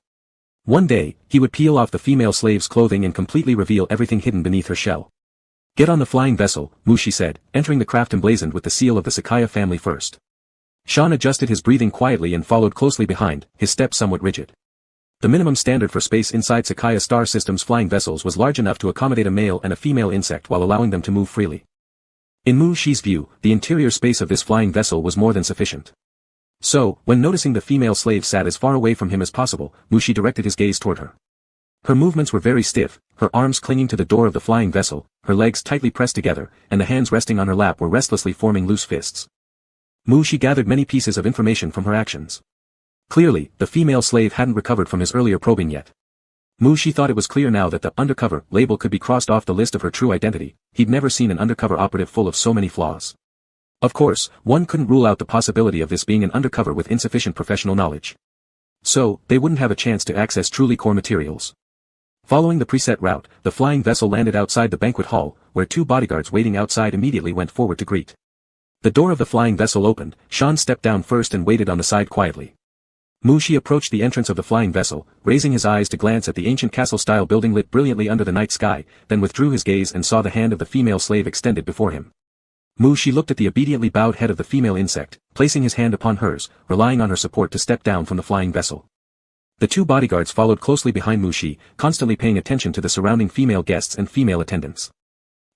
One day, he would peel off the female slave's clothing and completely reveal everything hidden beneath her shell. Get on the flying vessel, Mushi said, entering the craft emblazoned with the seal of the Sakaya family first. Sean adjusted his breathing quietly and followed closely behind, his step somewhat rigid. The minimum standard for space inside Sakaya Star System's flying vessels was large enough to accommodate a male and a female insect while allowing them to move freely. In Mushi's view, the interior space of this flying vessel was more than sufficient. So, when noticing the female slave sat as far away from him as possible, Mushi directed his gaze toward her. Her movements were very stiff, her arms clinging to the door of the flying vessel, her legs tightly pressed together, and the hands resting on her lap were restlessly forming loose fists. Mushi gathered many pieces of information from her actions. Clearly, the female slave hadn't recovered from his earlier probing yet. Mushi thought it was clear now that the undercover label could be crossed off the list of her true identity. He'd never seen an undercover operative full of so many flaws. Of course, one couldn't rule out the possibility of this being an undercover with insufficient professional knowledge. So, they wouldn't have a chance to access truly core materials. Following the preset route, the flying vessel landed outside the banquet hall, where 2 bodyguards waiting outside immediately went forward to greet. The door of the flying vessel opened, Sean stepped down first and waited on the side quietly. Mushi approached the entrance of the flying vessel, raising his eyes to glance at the ancient castle-style building lit brilliantly under the night sky, then withdrew his gaze and saw the hand of the female slave extended before him. Mushi looked at the obediently bowed head of the female insect, placing his hand upon hers, relying on her support to step down from the flying vessel. The 2 bodyguards followed closely behind Mushi, constantly paying attention to the surrounding female guests and female attendants.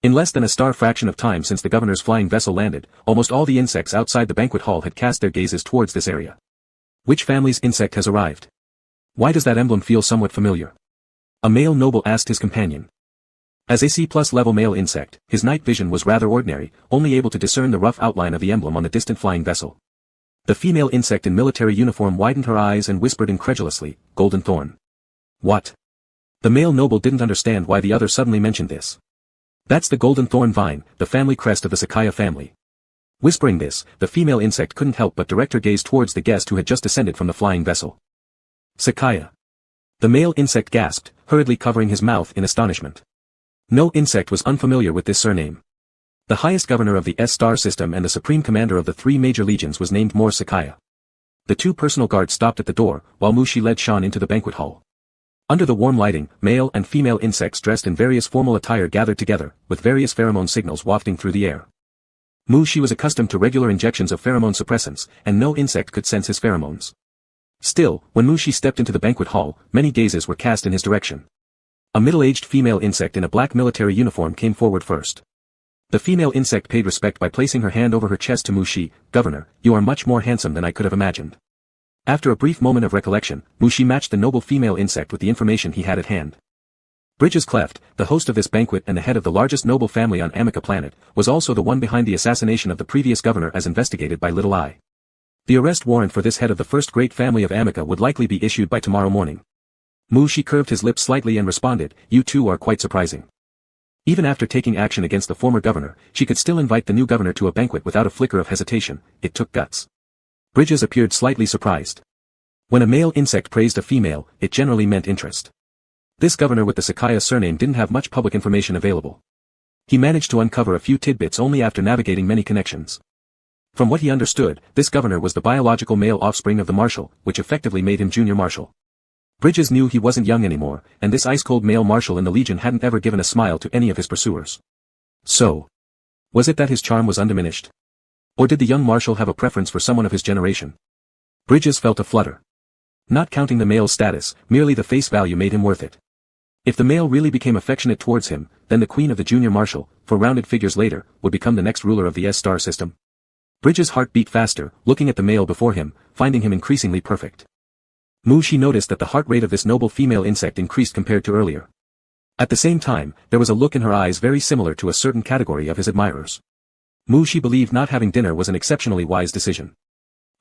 In less than a star fraction of time since the governor's flying vessel landed, almost all the insects outside the banquet hall had cast their gazes towards this area. Which family's insect has arrived? Why does that emblem feel somewhat familiar? A male noble asked his companion. As a C+ level male insect, his night vision was rather ordinary, only able to discern the rough outline of the emblem on the distant flying vessel. The female insect in military uniform widened her eyes and whispered incredulously, "Golden Thorn." What? The male noble didn't understand why the other suddenly mentioned this. That's the Golden Thorn vine, the family crest of the Sakaya family. Whispering this, the female insect couldn't help but direct her gaze towards the guest who had just descended from the flying vessel. Sakaya. The male insect gasped, hurriedly covering his mouth in astonishment. No insect was unfamiliar with this surname. The highest governor of the S-star system and the supreme commander of the 3 major legions was named Sakaya. The 2 personal guards stopped at the door, while Mushi led Sean into the banquet hall. Under the warm lighting, male and female insects dressed in various formal attire gathered together, with various pheromone signals wafting through the air. She was accustomed to regular injections of pheromone suppressants, and no insect could sense his pheromones. Still, when she stepped into the banquet hall, many gazes were cast in his direction. A middle-aged female insect in a black military uniform came forward first. The female insect paid respect by placing her hand over her chest to Mushi. "Governor, you are much more handsome than I could have imagined." After a brief moment of recollection, Mushi matched the noble female insect with the information he had at hand. Bridges Cleft, the host of this banquet and the head of the largest noble family on Amica planet, was also the one behind the assassination of the previous governor as investigated by Little Eye. The arrest warrant for this head of the first great family of Amica would likely be issued by tomorrow morning. Mushi curved his lips slightly and responded, "You two are quite surprising." Even after taking action against the former governor, she could still invite the new governor to a banquet without a flicker of hesitation. It took guts. Bridges appeared slightly surprised. When a male insect praised a female, it generally meant interest. This governor with the Sakaya surname didn't have much public information available. He managed to uncover a few tidbits only after navigating many connections. From what he understood, this governor was the biological male offspring of the marshal, which effectively made him junior marshal. Bridges knew he wasn't young anymore, and this ice-cold male marshal in the Legion hadn't ever given a smile to any of his pursuers. So, was it that his charm was undiminished? Or did the young marshal have a preference for someone of his generation? Bridges felt a flutter. Not counting the male's status, merely the face value made him worth it. If the male really became affectionate towards him, then the queen of the junior marshal, 4 rounded figures later, would become the next ruler of the S-star system. Bridges' heart beat faster, looking at the male before him, finding him increasingly perfect. Mushi noticed that the heart rate of this noble female insect increased compared to earlier. At the same time, there was a look in her eyes very similar to a certain category of his admirers. Mushi believed not having dinner was an exceptionally wise decision.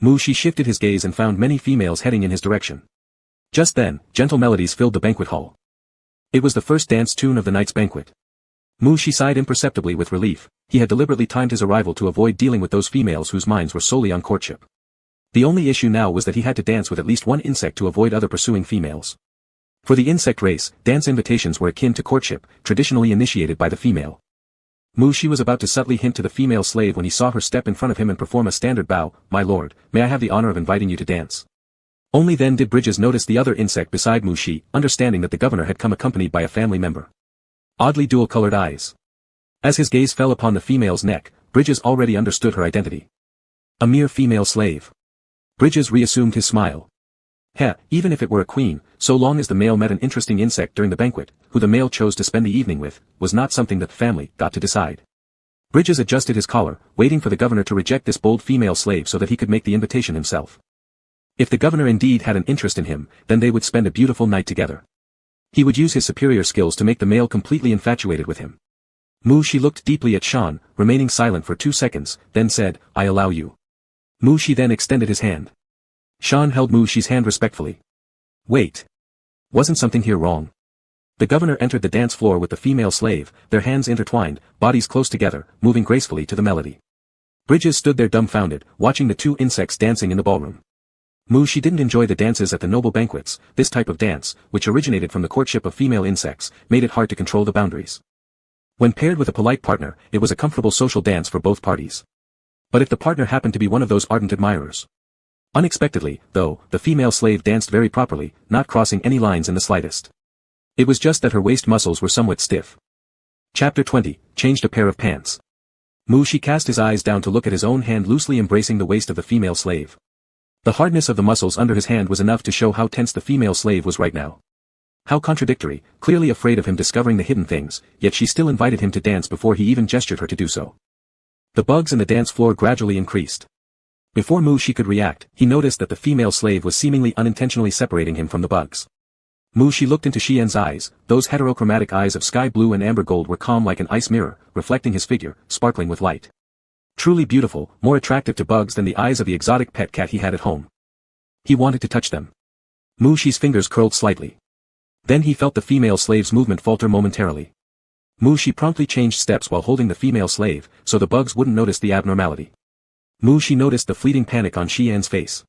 Mushi shifted his gaze and found many females heading in his direction. Just then, gentle melodies filled the banquet hall. It was the first dance tune of the night's banquet. Mushi sighed imperceptibly with relief. He had deliberately timed his arrival to avoid dealing with those females whose minds were solely on courtship. The only issue now was that he had to dance with at least one insect to avoid other pursuing females. For the insect race, dance invitations were akin to courtship, traditionally initiated by the female. Mushi was about to subtly hint to the female slave when he saw her step in front of him and perform a standard bow. "My lord, may I have the honor of inviting you to dance?" Only then did Bridges notice the other insect beside Mushi, understanding that the governor had come accompanied by a family member. Oddly dual-colored eyes. As his gaze fell upon the female's neck, Bridges already understood her identity. A mere female slave. Bridges reassumed his smile. Even if it were a queen, so long as the male met an interesting insect during the banquet, who the male chose to spend the evening with, was not something that the family got to decide. Bridges adjusted his collar, waiting for the governor to reject this bold female slave so that he could make the invitation himself. If the governor indeed had an interest in him, then they would spend a beautiful night together. He would use his superior skills to make the male completely infatuated with him. Mushi looked deeply at Sean, remaining silent for 2 seconds, then said, "I allow you." Mushi then extended his hand. Sean held Mushi's hand respectfully. Wait. Wasn't something here wrong? The governor entered the dance floor with the female slave, their hands intertwined, bodies close together, moving gracefully to the melody. Bridges stood there dumbfounded, watching the 2 insects dancing in the ballroom. Mushi didn't enjoy the dances at the noble banquets. This type of dance, which originated from the courtship of female insects, made it hard to control the boundaries. When paired with a polite partner, it was a comfortable social dance for both parties. But if the partner happened to be one of those ardent admirers. Unexpectedly, though, the female slave danced very properly, not crossing any lines in the slightest. It was just that her waist muscles were somewhat stiff. Chapter 20, Changed a pair of pants. Mushi cast his eyes down to look at his own hand loosely embracing the waist of the female slave. The hardness of the muscles under his hand was enough to show how tense the female slave was right now. How contradictory, clearly afraid of him discovering the hidden things, yet she still invited him to dance before he even gestured her to do so. The bugs in the dance floor gradually increased. Before Mushi could react, he noticed that the female slave was seemingly unintentionally separating him from the bugs. Mushi looked into Xian's eyes. Those heterochromatic eyes of sky blue and amber gold were calm like an ice mirror, reflecting his figure, sparkling with light. Truly beautiful, more attractive to bugs than the eyes of the exotic pet cat he had at home. He wanted to touch them. Mushi's fingers curled slightly. Then he felt the female slave's movement falter momentarily. Mushi promptly changed steps while holding the female slave, so the bugs wouldn't notice the abnormality. Mushi noticed the fleeting panic on Xian's face.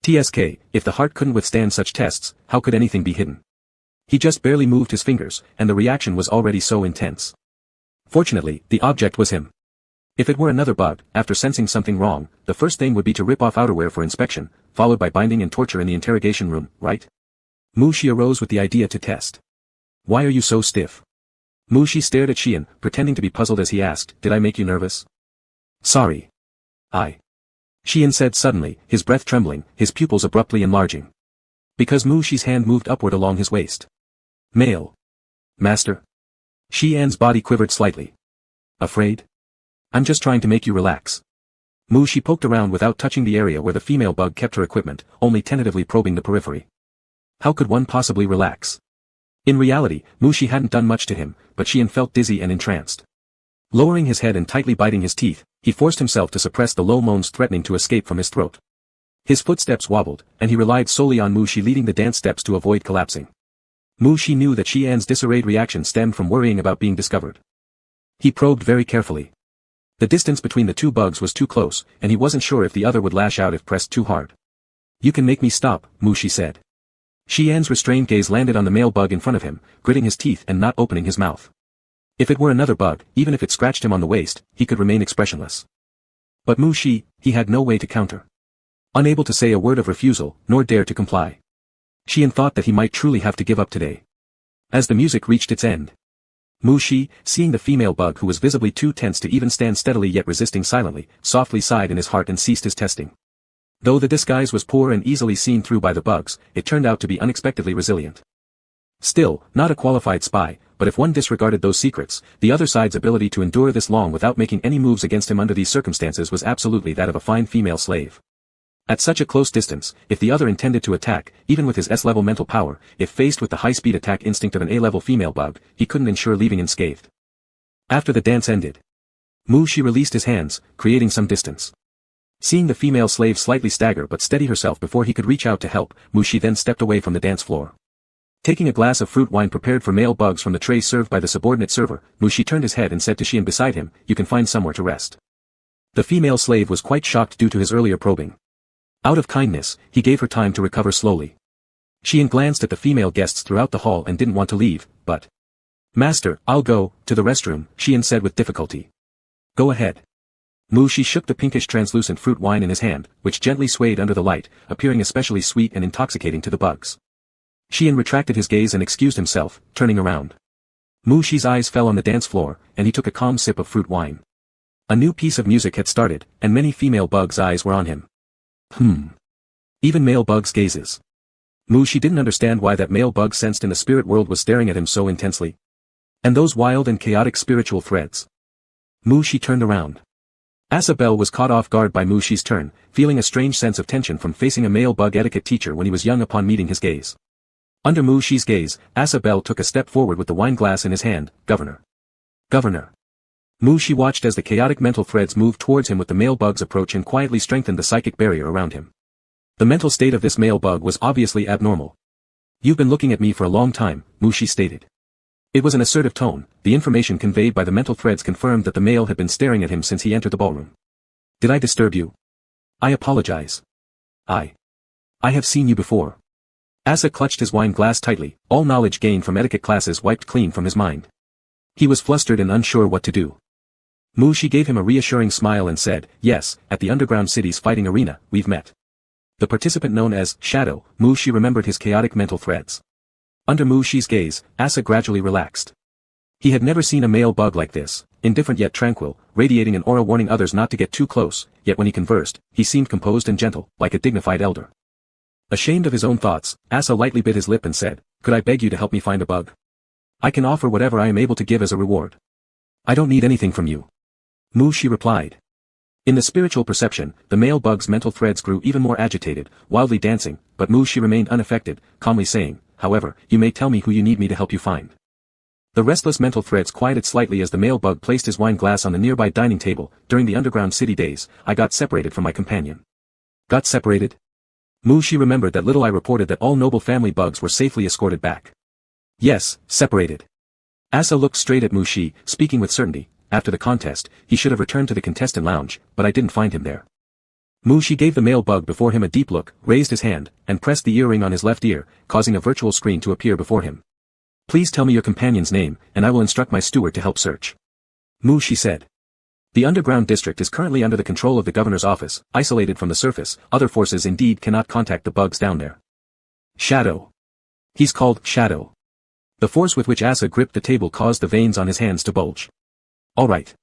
TSK, if the heart couldn't withstand such tests, how could anything be hidden? He just barely moved his fingers, and the reaction was already so intense. Fortunately, the object was him. If it were another bug, after sensing something wrong, the first thing would be to rip off outerwear for inspection, followed by binding and torture in the interrogation room, right? Mushi arose with the idea to test. Why are you so stiff? Mushi stared at Xian, pretending to be puzzled as he asked, did I make you nervous? Sorry. Xian said suddenly, his breath trembling, his pupils abruptly enlarging. Because Mushi's hand moved upward along his waist. Male. Master. Xian's body quivered slightly. Afraid? I'm just trying to make you relax. Mushi poked around without touching the area where the female bug kept her equipment, only tentatively probing the periphery. How could one possibly relax? In reality, Mushi hadn't done much to him, but Xian felt dizzy and entranced. Lowering his head and tightly biting his teeth, he forced himself to suppress the low moans threatening to escape from his throat. His footsteps wobbled, and he relied solely on Mushi leading the dance steps to avoid collapsing. Mushi knew that Xian's disarrayed reaction stemmed from worrying about being discovered. He probed very carefully. The distance between the two bugs was too close, and he wasn't sure if the other would lash out if pressed too hard. You can make me stop, Mushi said. Xian's restrained gaze landed on the male bug in front of him, gritting his teeth and not opening his mouth. If it were another bug, even if it scratched him on the waist, he could remain expressionless. But Mushi, he had no way to counter. Unable to say a word of refusal, nor dare to comply. Xian thought that he might truly have to give up today. As the music reached its end, Mushi, seeing the female bug who was visibly too tense to even stand steadily yet resisting silently, softly sighed in his heart and ceased his testing. Though the disguise was poor and easily seen through by the bugs, it turned out to be unexpectedly resilient. Still, not a qualified spy, but if one disregarded those secrets, the other side's ability to endure this long without making any moves against him under these circumstances was absolutely that of a fine female slave. At such a close distance, if the other intended to attack, even with his S-level mental power, if faced with the high-speed attack instinct of an A-level female bug, he couldn't ensure leaving unscathed. After the dance ended, Mushi released his hands, creating some distance. Seeing the female slave slightly stagger but steady herself before he could reach out to help, Mushi then stepped away from the dance floor. Taking a glass of fruit wine prepared for male bugs from the tray served by the subordinate server, Mushi turned his head and said to Xian beside him, you can find somewhere to rest. The female slave was quite shocked due to his earlier probing. Out of kindness, he gave her time to recover slowly. Xian glanced at the female guests throughout the hall and didn't want to leave, but... Master, I'll go, to the restroom, Xian said with difficulty. Go ahead. Mushi shook the pinkish translucent fruit wine in his hand, which gently swayed under the light, appearing especially sweet and intoxicating to the bugs. Xian retracted his gaze and excused himself, turning around. Mushi's eyes fell on the dance floor, and he took a calm sip of fruit wine. A new piece of music had started, and many female bugs' eyes were on him. Even male bugs' gazes. Mushi didn't understand why that male bug sensed in the spirit world was staring at him so intensely. And those wild and chaotic spiritual threads. Mushi turned around. Asa Bell was caught off guard by Mushi's turn, feeling a strange sense of tension from facing a male bug etiquette teacher when he was young upon meeting his gaze. Under Mushi's gaze, Asa Bell took a step forward with the wine glass in his hand. Governor. Governor. Mushi watched as the chaotic mental threads moved towards him with the male bug's approach and quietly strengthened the psychic barrier around him. The mental state of this male bug was obviously abnormal. You've been looking at me for a long time, Mushi stated. It was an assertive tone. The information conveyed by the mental threads confirmed that the male had been staring at him since he entered the ballroom. Did I disturb you? I apologize. I have seen you before. Asa clutched his wine glass tightly, all knowledge gained from etiquette classes wiped clean from his mind. He was flustered and unsure what to do. Mushi gave him a reassuring smile and said, yes, at the underground city's fighting arena, we've met. The participant known as Shadow, Mushi remembered his chaotic mental threads. Under Mushi's gaze, Asa gradually relaxed. He had never seen a male bug like this, indifferent yet tranquil, radiating an aura warning others not to get too close, yet when he conversed, he seemed composed and gentle, like a dignified elder. Ashamed of his own thoughts, Asa lightly bit his lip and said, could I beg you to help me find a bug? I can offer whatever I am able to give as a reward. I don't need anything from you. Mushi replied. In the spiritual perception, the male bug's mental threads grew even more agitated, wildly dancing, but Mushi remained unaffected, calmly saying, however, you may tell me who you need me to help you find. The restless mental threads quieted slightly as the male bug placed his wine glass on the nearby dining table. During the underground city days, I got separated from my companion. Got separated? Mushi remembered that Little Eye reported that all noble family bugs were safely escorted back. Yes, separated. Asa looked straight at Mushi, speaking with certainty. After the contest, he should have returned to the contestant lounge, but I didn't find him there. Mushi gave the male bug before him a deep look, raised his hand, and pressed the earring on his left ear, causing a virtual screen to appear before him. Please tell me your companion's name, and I will instruct my steward to help search. Mushi said. The underground district is currently under the control of the governor's office, isolated from the surface. Other forces indeed cannot contact the bugs down there. Shadow. He's called Shadow. The force with which Asa gripped the table caused the veins on his hands to bulge. All right.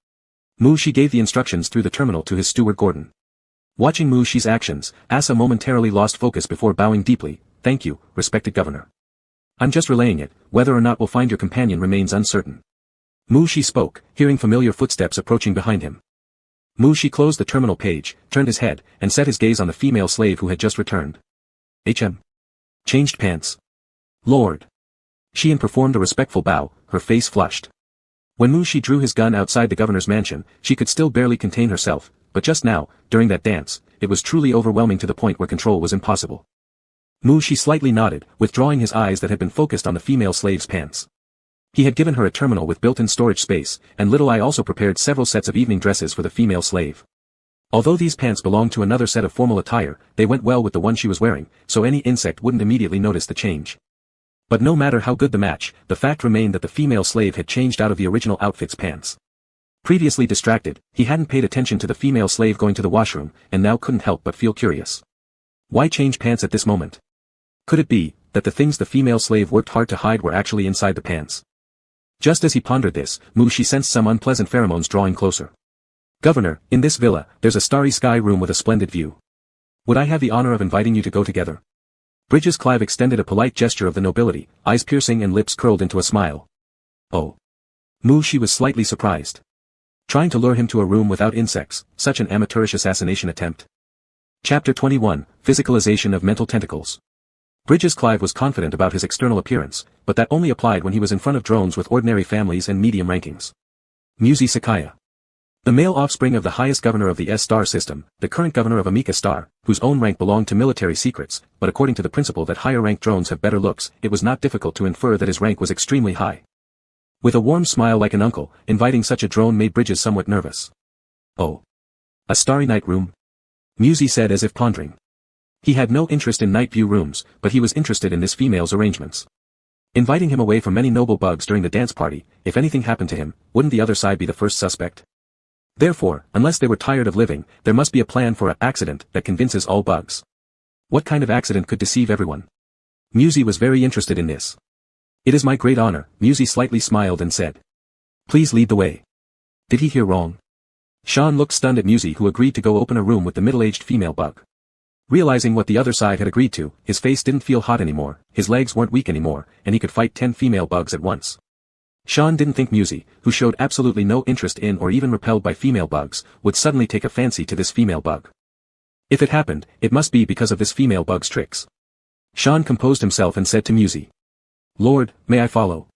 Mu-Shi gave the instructions through the terminal to his steward Gordon. Watching Mu-Shi's actions, Asa momentarily lost focus before bowing deeply. Thank you, respected governor. I'm just relaying it, whether or not we'll find your companion remains uncertain. Mu-Shi spoke, hearing familiar footsteps approaching behind him. Mu-Shi closed the terminal page, turned his head, and set his gaze on the female slave who had just returned. Changed pants. Lord. She performed a respectful bow, her face flushed. When Mu-Shi drew his gun outside the governor's mansion, she could still barely contain herself, but just now, during that dance, it was truly overwhelming to the point where control was impossible. Mu-Shi slightly nodded, withdrawing his eyes that had been focused on the female slave's pants. He had given her a terminal with built-in storage space, and Little Eye also prepared several sets of evening dresses for the female slave. Although these pants belonged to another set of formal attire, they went well with the one she was wearing, so any insect wouldn't immediately notice the change. But no matter how good the match, the fact remained that the female slave had changed out of the original outfit's pants. Previously distracted, he hadn't paid attention to the female slave going to the washroom, and now couldn't help but feel curious. Why change pants at this moment? Could it be that the things the female slave worked hard to hide were actually inside the pants? Just as he pondered this, Mu-Shi sensed some unpleasant pheromones drawing closer. Governor, in this villa, there's a starry sky room with a splendid view. Would I have the honor of inviting you to go together? Bridges Clive extended a polite gesture of the nobility, eyes piercing and lips curled into a smile. Oh. Mu-Shi was slightly surprised. Trying to lure him to a room without insects, such an amateurish assassination attempt. Chapter 21, Physicalization of Mental Tentacles. Bridges Clive was confident about his external appearance, but that only applied when he was in front of drones with ordinary families and medium rankings. Muzi Sakaya. The male offspring of the highest governor of the S-star system, the current governor of Amika Star, whose own rank belonged to military secrets, but according to the principle that higher-ranked drones have better looks, it was not difficult to infer that his rank was extremely high. With a warm smile like an uncle, inviting such a drone made Bridges somewhat nervous. Oh. A starry night room? Muzi said as if pondering. He had no interest in night view rooms, but he was interested in this female's arrangements. Inviting him away from many noble bugs during the dance party, if anything happened to him, wouldn't the other side be the first suspect? Therefore, unless they were tired of living, there must be a plan for an accident that convinces all bugs. What kind of accident could deceive everyone? Muzi was very interested in this. It is my great honor, Muzi slightly smiled and said. Please lead the way. Did he hear wrong? Sean looked stunned at Muzi, who agreed to go open a room with the middle-aged female bug. Realizing what the other side had agreed to, his face didn't feel hot anymore, his legs weren't weak anymore, and he could fight 10 female bugs at once. Sean didn't think Muzi, who showed absolutely no interest in or even repelled by female bugs, would suddenly take a fancy to this female bug. If it happened, it must be because of this female bug's tricks. Sean composed himself and said to Muzi. Lord, may I follow?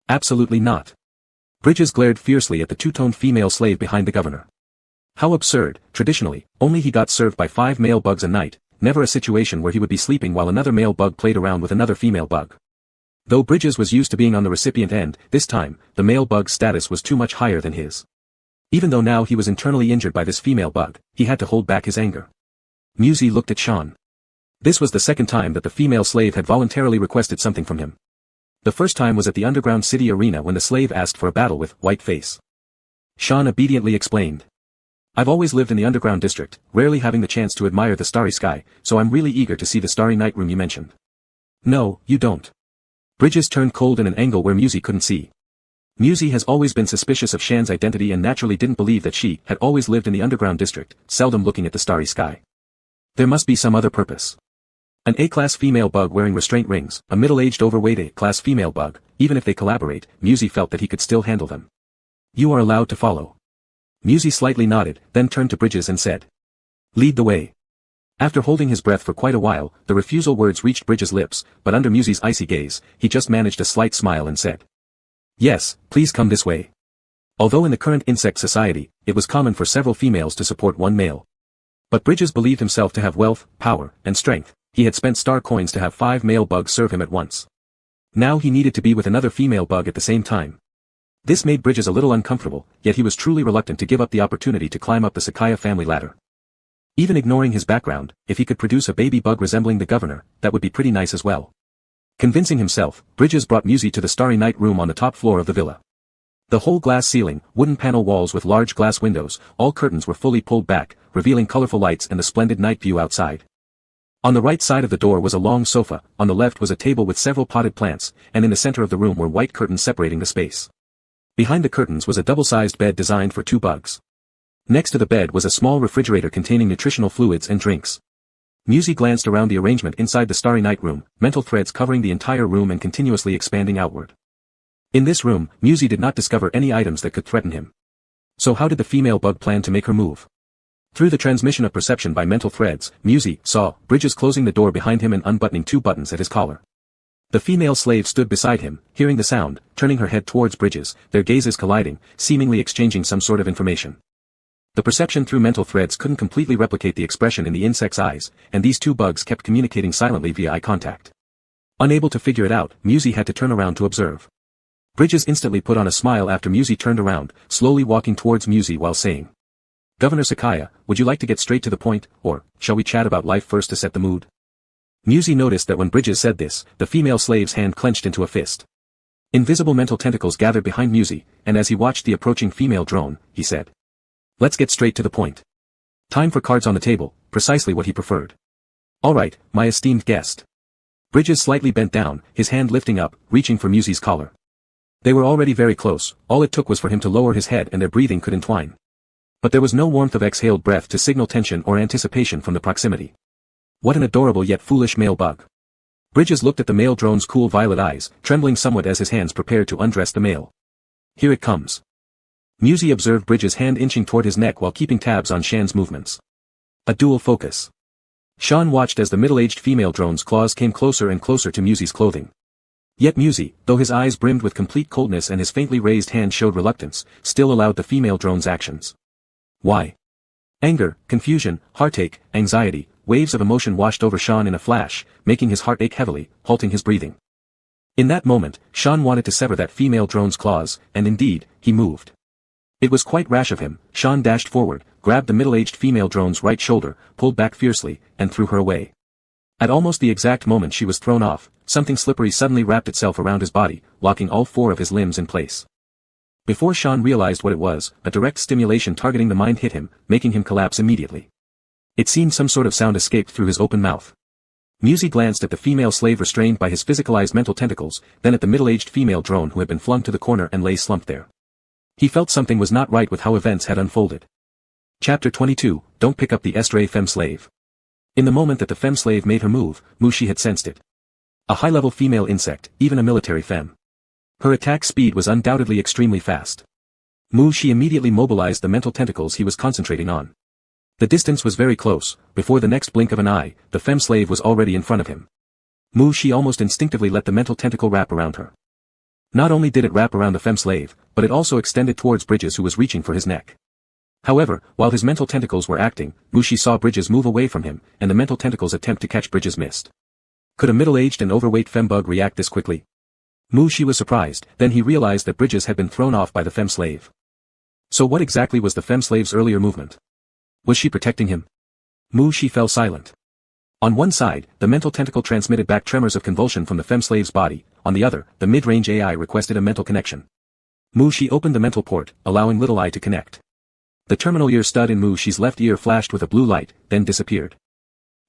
Absolutely not. Bridges glared fiercely at the two-toned female slave behind the governor. How absurd, traditionally, only he got served by 5 male bugs a night, never a situation where he would be sleeping while another male bug played around with another female bug. Though Bridges was used to being on the recipient end, this time, the male bug's status was too much higher than his. Even though now he was internally injured by this female bug, he had to hold back his anger. Muzi looked at Sean. This was the second time that the female slave had voluntarily requested something from him. The first time was at the underground city arena when the slave asked for a battle with White Face. Sean obediently explained. I've always lived in the underground district, rarely having the chance to admire the starry sky, so I'm really eager to see the starry night room you mentioned. No, you don't. Bridges turned cold in an angle where Muzi couldn't see. Muzi has always been suspicious of Shan's identity and naturally didn't believe that she had always lived in the underground district, seldom looking at the starry sky. There must be some other purpose. An A-class female bug wearing restraint rings, a middle-aged overweight A-class female bug, even if they collaborate, Muzi felt that he could still handle them. You are allowed to follow. Muzi slightly nodded, then turned to Bridges and said. Lead the way. After holding his breath for quite a while, the refusal words reached Bridges' lips, but under Muzi's icy gaze, he just managed a slight smile and said. Yes, please come this way. Although in the current insect society, it was common for several females to support one male. But Bridges believed himself to have wealth, power, and strength. He had spent star coins to have 5 male bugs serve him at once. Now he needed to be with another female bug at the same time. This made Bridges a little uncomfortable, yet he was truly reluctant to give up the opportunity to climb up the Sakaya family ladder. Even ignoring his background, if he could produce a baby bug resembling the governor, that would be pretty nice as well. Convincing himself, Bridges brought Muzi to the starry night room on the top floor of the villa. The whole glass ceiling, wooden panel walls with large glass windows, all curtains were fully pulled back, revealing colorful lights and the splendid night view outside. On the right side of the door was a long sofa, on the left was a table with several potted plants, and in the center of the room were white curtains separating the space. Behind the curtains was a double-sized bed designed for 2 bugs. Next to the bed was a small refrigerator containing nutritional fluids and drinks. Musi glanced around the arrangement inside the Starry Night room, mental threads covering the entire room and continuously expanding outward. In this room, Musi did not discover any items that could threaten him. So how did the female bug plan to make her move? Through the transmission of perception by mental threads, Musi saw Bridges closing the door behind him and unbuttoning 2 buttons at his collar. The female slave stood beside him, hearing the sound, turning her head towards Bridges, their gazes colliding, seemingly exchanging some sort of information. The perception through mental threads couldn't completely replicate the expression in the insect's eyes, and these 2 bugs kept communicating silently via eye contact. Unable to figure it out, Musi had to turn around to observe. Bridges instantly put on a smile after Musi turned around, slowly walking towards Musi while saying, "Governor Sakaya, would you like to get straight to the point, or shall we chat about life first to set the mood?" Musi noticed that when Bridges said this, the female slave's hand clenched into a fist. Invisible mental tentacles gathered behind Musi, and as he watched the approaching female drone, he said, "Let's get straight to the point. Time for cards on the table," precisely what he preferred. "All right, my esteemed guest." Bridges slightly bent down, his hand lifting up, reaching for Musi's collar. They were already very close, all it took was for him to lower his head and their breathing could entwine. But there was no warmth of exhaled breath to signal tension or anticipation from the proximity. What an adorable yet foolish male bug. Bridges looked at the male drone's cool violet eyes, trembling somewhat as his hands prepared to undress the male. "Here it comes." Musi observed Bridges' hand inching toward his neck while keeping tabs on Shan's movements. A dual focus. Shan watched as the middle-aged female drone's claws came closer and closer to Musi's clothing. Yet Musi, though his eyes brimmed with complete coldness and his faintly raised hand showed reluctance, still allowed the female drone's actions. Why? Anger, confusion, heartache, anxiety, waves of emotion washed over Shan in a flash, making his heart ache heavily, halting his breathing. In that moment, Shan wanted to sever that female drone's claws, and indeed, he moved. It was quite rash of him. Shan dashed forward, grabbed the middle-aged female drone's right shoulder, pulled back fiercely, and threw her away. At almost the exact moment she was thrown off, something slippery suddenly wrapped itself around his body, locking all 4 of his limbs in place. Before Shan realized what it was, a direct stimulation targeting the mind hit him, making him collapse immediately. It seemed some sort of sound escaped through his open mouth. Musi glanced at the female slave restrained by his physicalized mental tentacles, then at the middle-aged female drone who had been flung to the corner and lay slumped there. He felt something was not right with how events had unfolded. Chapter 22, Don't Pick Up the Estray Femme Slave. In the moment that the femme slave made her move, Mushi had sensed it. A high-level female insect, even a military femme. Her attack speed was undoubtedly extremely fast. Mushi immediately mobilized the mental tentacles he was concentrating on. The distance was very close. Before the next blink of an eye, the femme slave was already in front of him. Mushi almost instinctively let the mental tentacle wrap around her. Not only did it wrap around the femme slave, but it also extended towards Bridges who was reaching for his neck. However, while his mental tentacles were acting, Mushi saw Bridges move away from him, and the mental tentacles attempt to catch Bridges missed. Could a middle-aged and overweight fembug react this quickly? Mushi was surprised, then he realized that Bridges had been thrown off by the femme slave. So what exactly was the femme slave's earlier movement? Was she protecting him? Mushi fell silent. On one side, the mental tentacle transmitted back tremors of convulsion from the femme slave's body, on the other, the mid-range AI requested a mental connection. Mushi opened the mental port, allowing Little Eye to connect. The terminal ear stud in Mushi's left ear flashed with a blue light, then disappeared.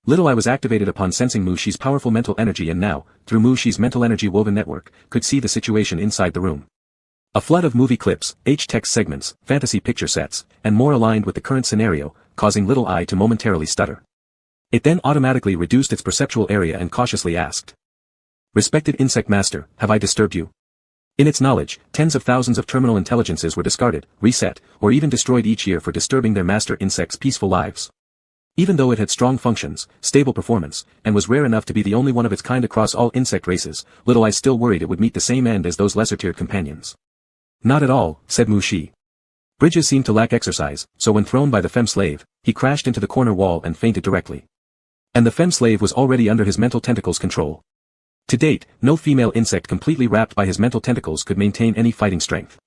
Little Eye was activated upon sensing Mushi's powerful mental energy and now, through Mushi's mental energy woven network, could see the situation inside the room. A flood of movie clips, H-text segments, fantasy picture sets, and more aligned with the current scenario, causing Little Eye to momentarily stutter. It then automatically reduced its perceptual area and cautiously asked. "Respected Insect Master, have I disturbed you?" In its knowledge, tens of thousands of terminal intelligences were discarded, reset, or even destroyed each year for disturbing their master insects' peaceful lives. Even though it had strong functions, stable performance, and was rare enough to be the only one of its kind across all insect races, Little Eye still worried it would meet the same end as those lesser-tiered companions. "Not at all," said Mushi. Bridges seemed to lack exercise, so when thrown by the femme slave, he crashed into the corner wall and fainted directly. And the femme slave was already under his mental tentacles' control. To date, no female insect completely wrapped by his mental tentacles could maintain any fighting strength.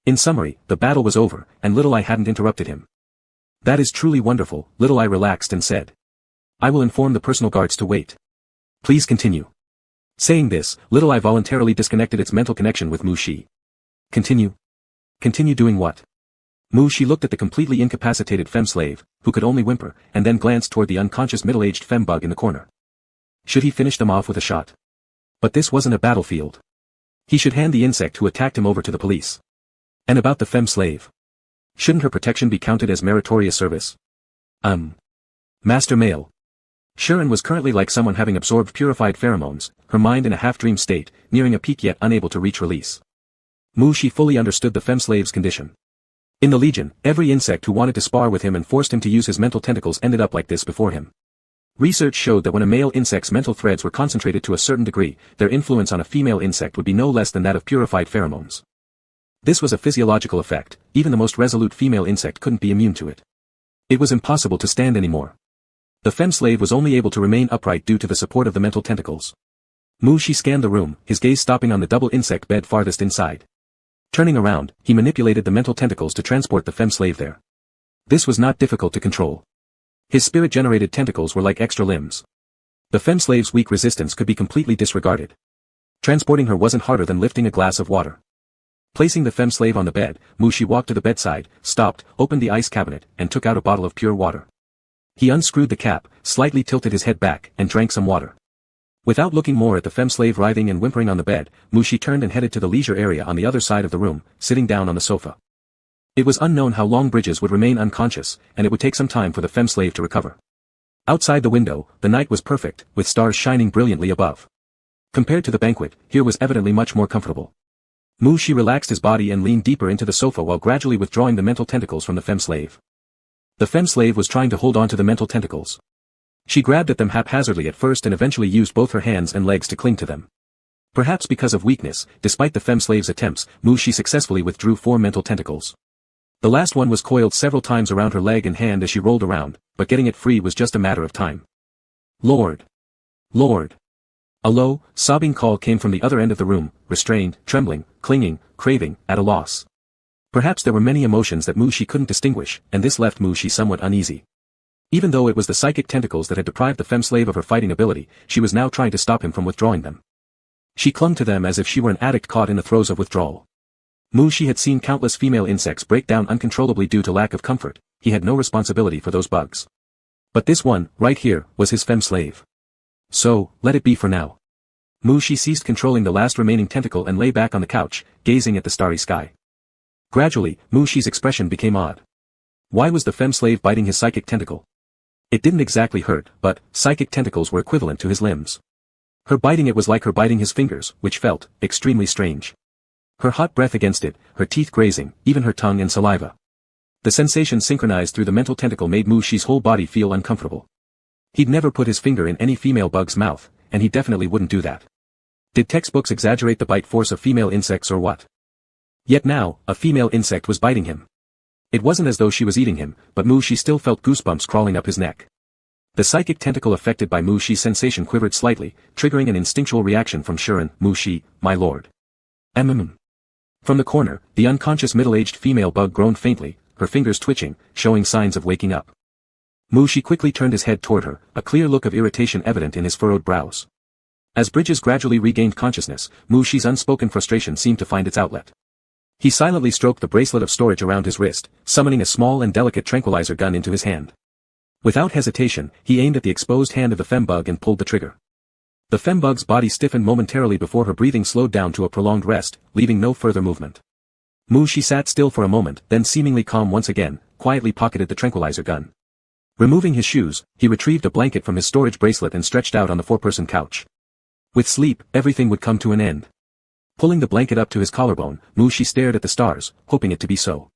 In summary, the battle was over, and Little Eye hadn't interrupted him. "That is truly wonderful," Little Eye relaxed and said. "I will inform the personal guards to wait. Please continue." Saying this, Little Eye voluntarily disconnected its mental connection with Mushi. "Continue? Continue doing what?" She looked at the completely incapacitated femme slave, who could only whimper, and then glanced toward the unconscious middle-aged femme bug in the corner. Should he finish them off with a shot? But this wasn't a battlefield. He should hand the insect who attacked him over to the police. And about the femme slave. Shouldn't her protection be counted as meritorious service? Master male. Sharon was currently like someone having absorbed purified pheromones, her mind in a half-dream state, nearing a peak yet unable to reach release. She fully understood the femme slave's condition. In the Legion, every insect who wanted to spar with him and forced him to use his mental tentacles ended up like this before him. Research showed that when a male insect's mental threads were concentrated to a certain degree, their influence on a female insect would be no less than that of purified pheromones. This was a physiological effect, even the most resolute female insect couldn't be immune to it. It was impossible to stand anymore. The femme slave was only able to remain upright due to the support of the mental tentacles. She scanned the room, his gaze stopping on the double insect bed farthest inside. Turning around, he manipulated the mental tentacles to transport the femme slave there. This was not difficult to control. His spirit-generated tentacles were like extra limbs. The femme slave's weak resistance could be completely disregarded. Transporting her wasn't harder than lifting a glass of water. Placing the femme slave on the bed, she walked to the bedside, stopped, opened the ice cabinet, and took out a bottle of pure water. He unscrewed the cap, slightly tilted his head back, and drank some water. Without looking more at the femme slave writhing and whimpering on the bed, she turned and headed to the leisure area on the other side of the room, sitting down on the sofa. It was unknown how long Bridges would remain unconscious, and it would take some time for the femme slave to recover. Outside the window, the night was perfect, with stars shining brilliantly above. Compared to the banquet, here was evidently much more comfortable. She relaxed his body and leaned deeper into the sofa while gradually withdrawing the mental tentacles from the femme slave. The femme slave was trying to hold on to the mental tentacles. She grabbed at them haphazardly at first and eventually used both her hands and legs to cling to them. Perhaps because of weakness, despite the femme slave's attempts, she successfully withdrew 4 mental tentacles. The last one was coiled several times around her leg and hand as she rolled around, but getting it free was just a matter of time. Lord! Lord! A low, sobbing call came from the other end of the room, restrained, trembling, clinging, craving, at a loss. Perhaps there were many emotions that she couldn't distinguish, and this left she somewhat uneasy. Even though it was the psychic tentacles that had deprived the femme slave of her fighting ability, she was now trying to stop him from withdrawing them. She clung to them as if she were an addict caught in the throes of withdrawal. She had seen countless female insects break down uncontrollably due to lack of comfort. He had no responsibility for those bugs. But this one, right here, was his femme slave. So, let it be for now. She ceased controlling the last remaining tentacle and lay back on the couch, gazing at the starry sky. Gradually, Mushi's expression became odd. Why was the femme slave biting his psychic tentacle? It didn't exactly hurt, but psychic tentacles were equivalent to his limbs. Her biting it was like her biting his fingers, which felt extremely strange. Her hot breath against it, her teeth grazing, even her tongue and saliva. The sensation synchronized through the mental tentacle made Mushi's whole body feel uncomfortable. He'd never put his finger in any female bug's mouth, and he definitely wouldn't do that. Did textbooks exaggerate the bite force of female insects or what? Yet now, a female insect was biting him. It wasn't as though she was eating him, but Mushi still felt goosebumps crawling up his neck. The psychic tentacle affected by Mushi's sensation quivered slightly, triggering an instinctual reaction from Sharon. Mushi, my lord. From the corner, the unconscious middle-aged female bug groaned faintly, her fingers twitching, showing signs of waking up. Mushi quickly turned his head toward her, a clear look of irritation evident in his furrowed brows. As Bridges gradually regained consciousness, Mushi's unspoken frustration seemed to find its outlet. He silently stroked the bracelet of storage around his wrist, summoning a small and delicate tranquilizer gun into his hand. Without hesitation, he aimed at the exposed hand of the fembug and pulled the trigger. The fembug's body stiffened momentarily before her breathing slowed down to a prolonged rest, leaving no further movement. Mushi sat still for a moment, then seemingly calm once again, quietly pocketed the tranquilizer gun. Removing his shoes, he retrieved a blanket from his storage bracelet and stretched out on the 4-person couch. With sleep, everything would come to an end. Pulling the blanket up to his collarbone, Mushi stared at the stars, hoping it to be so.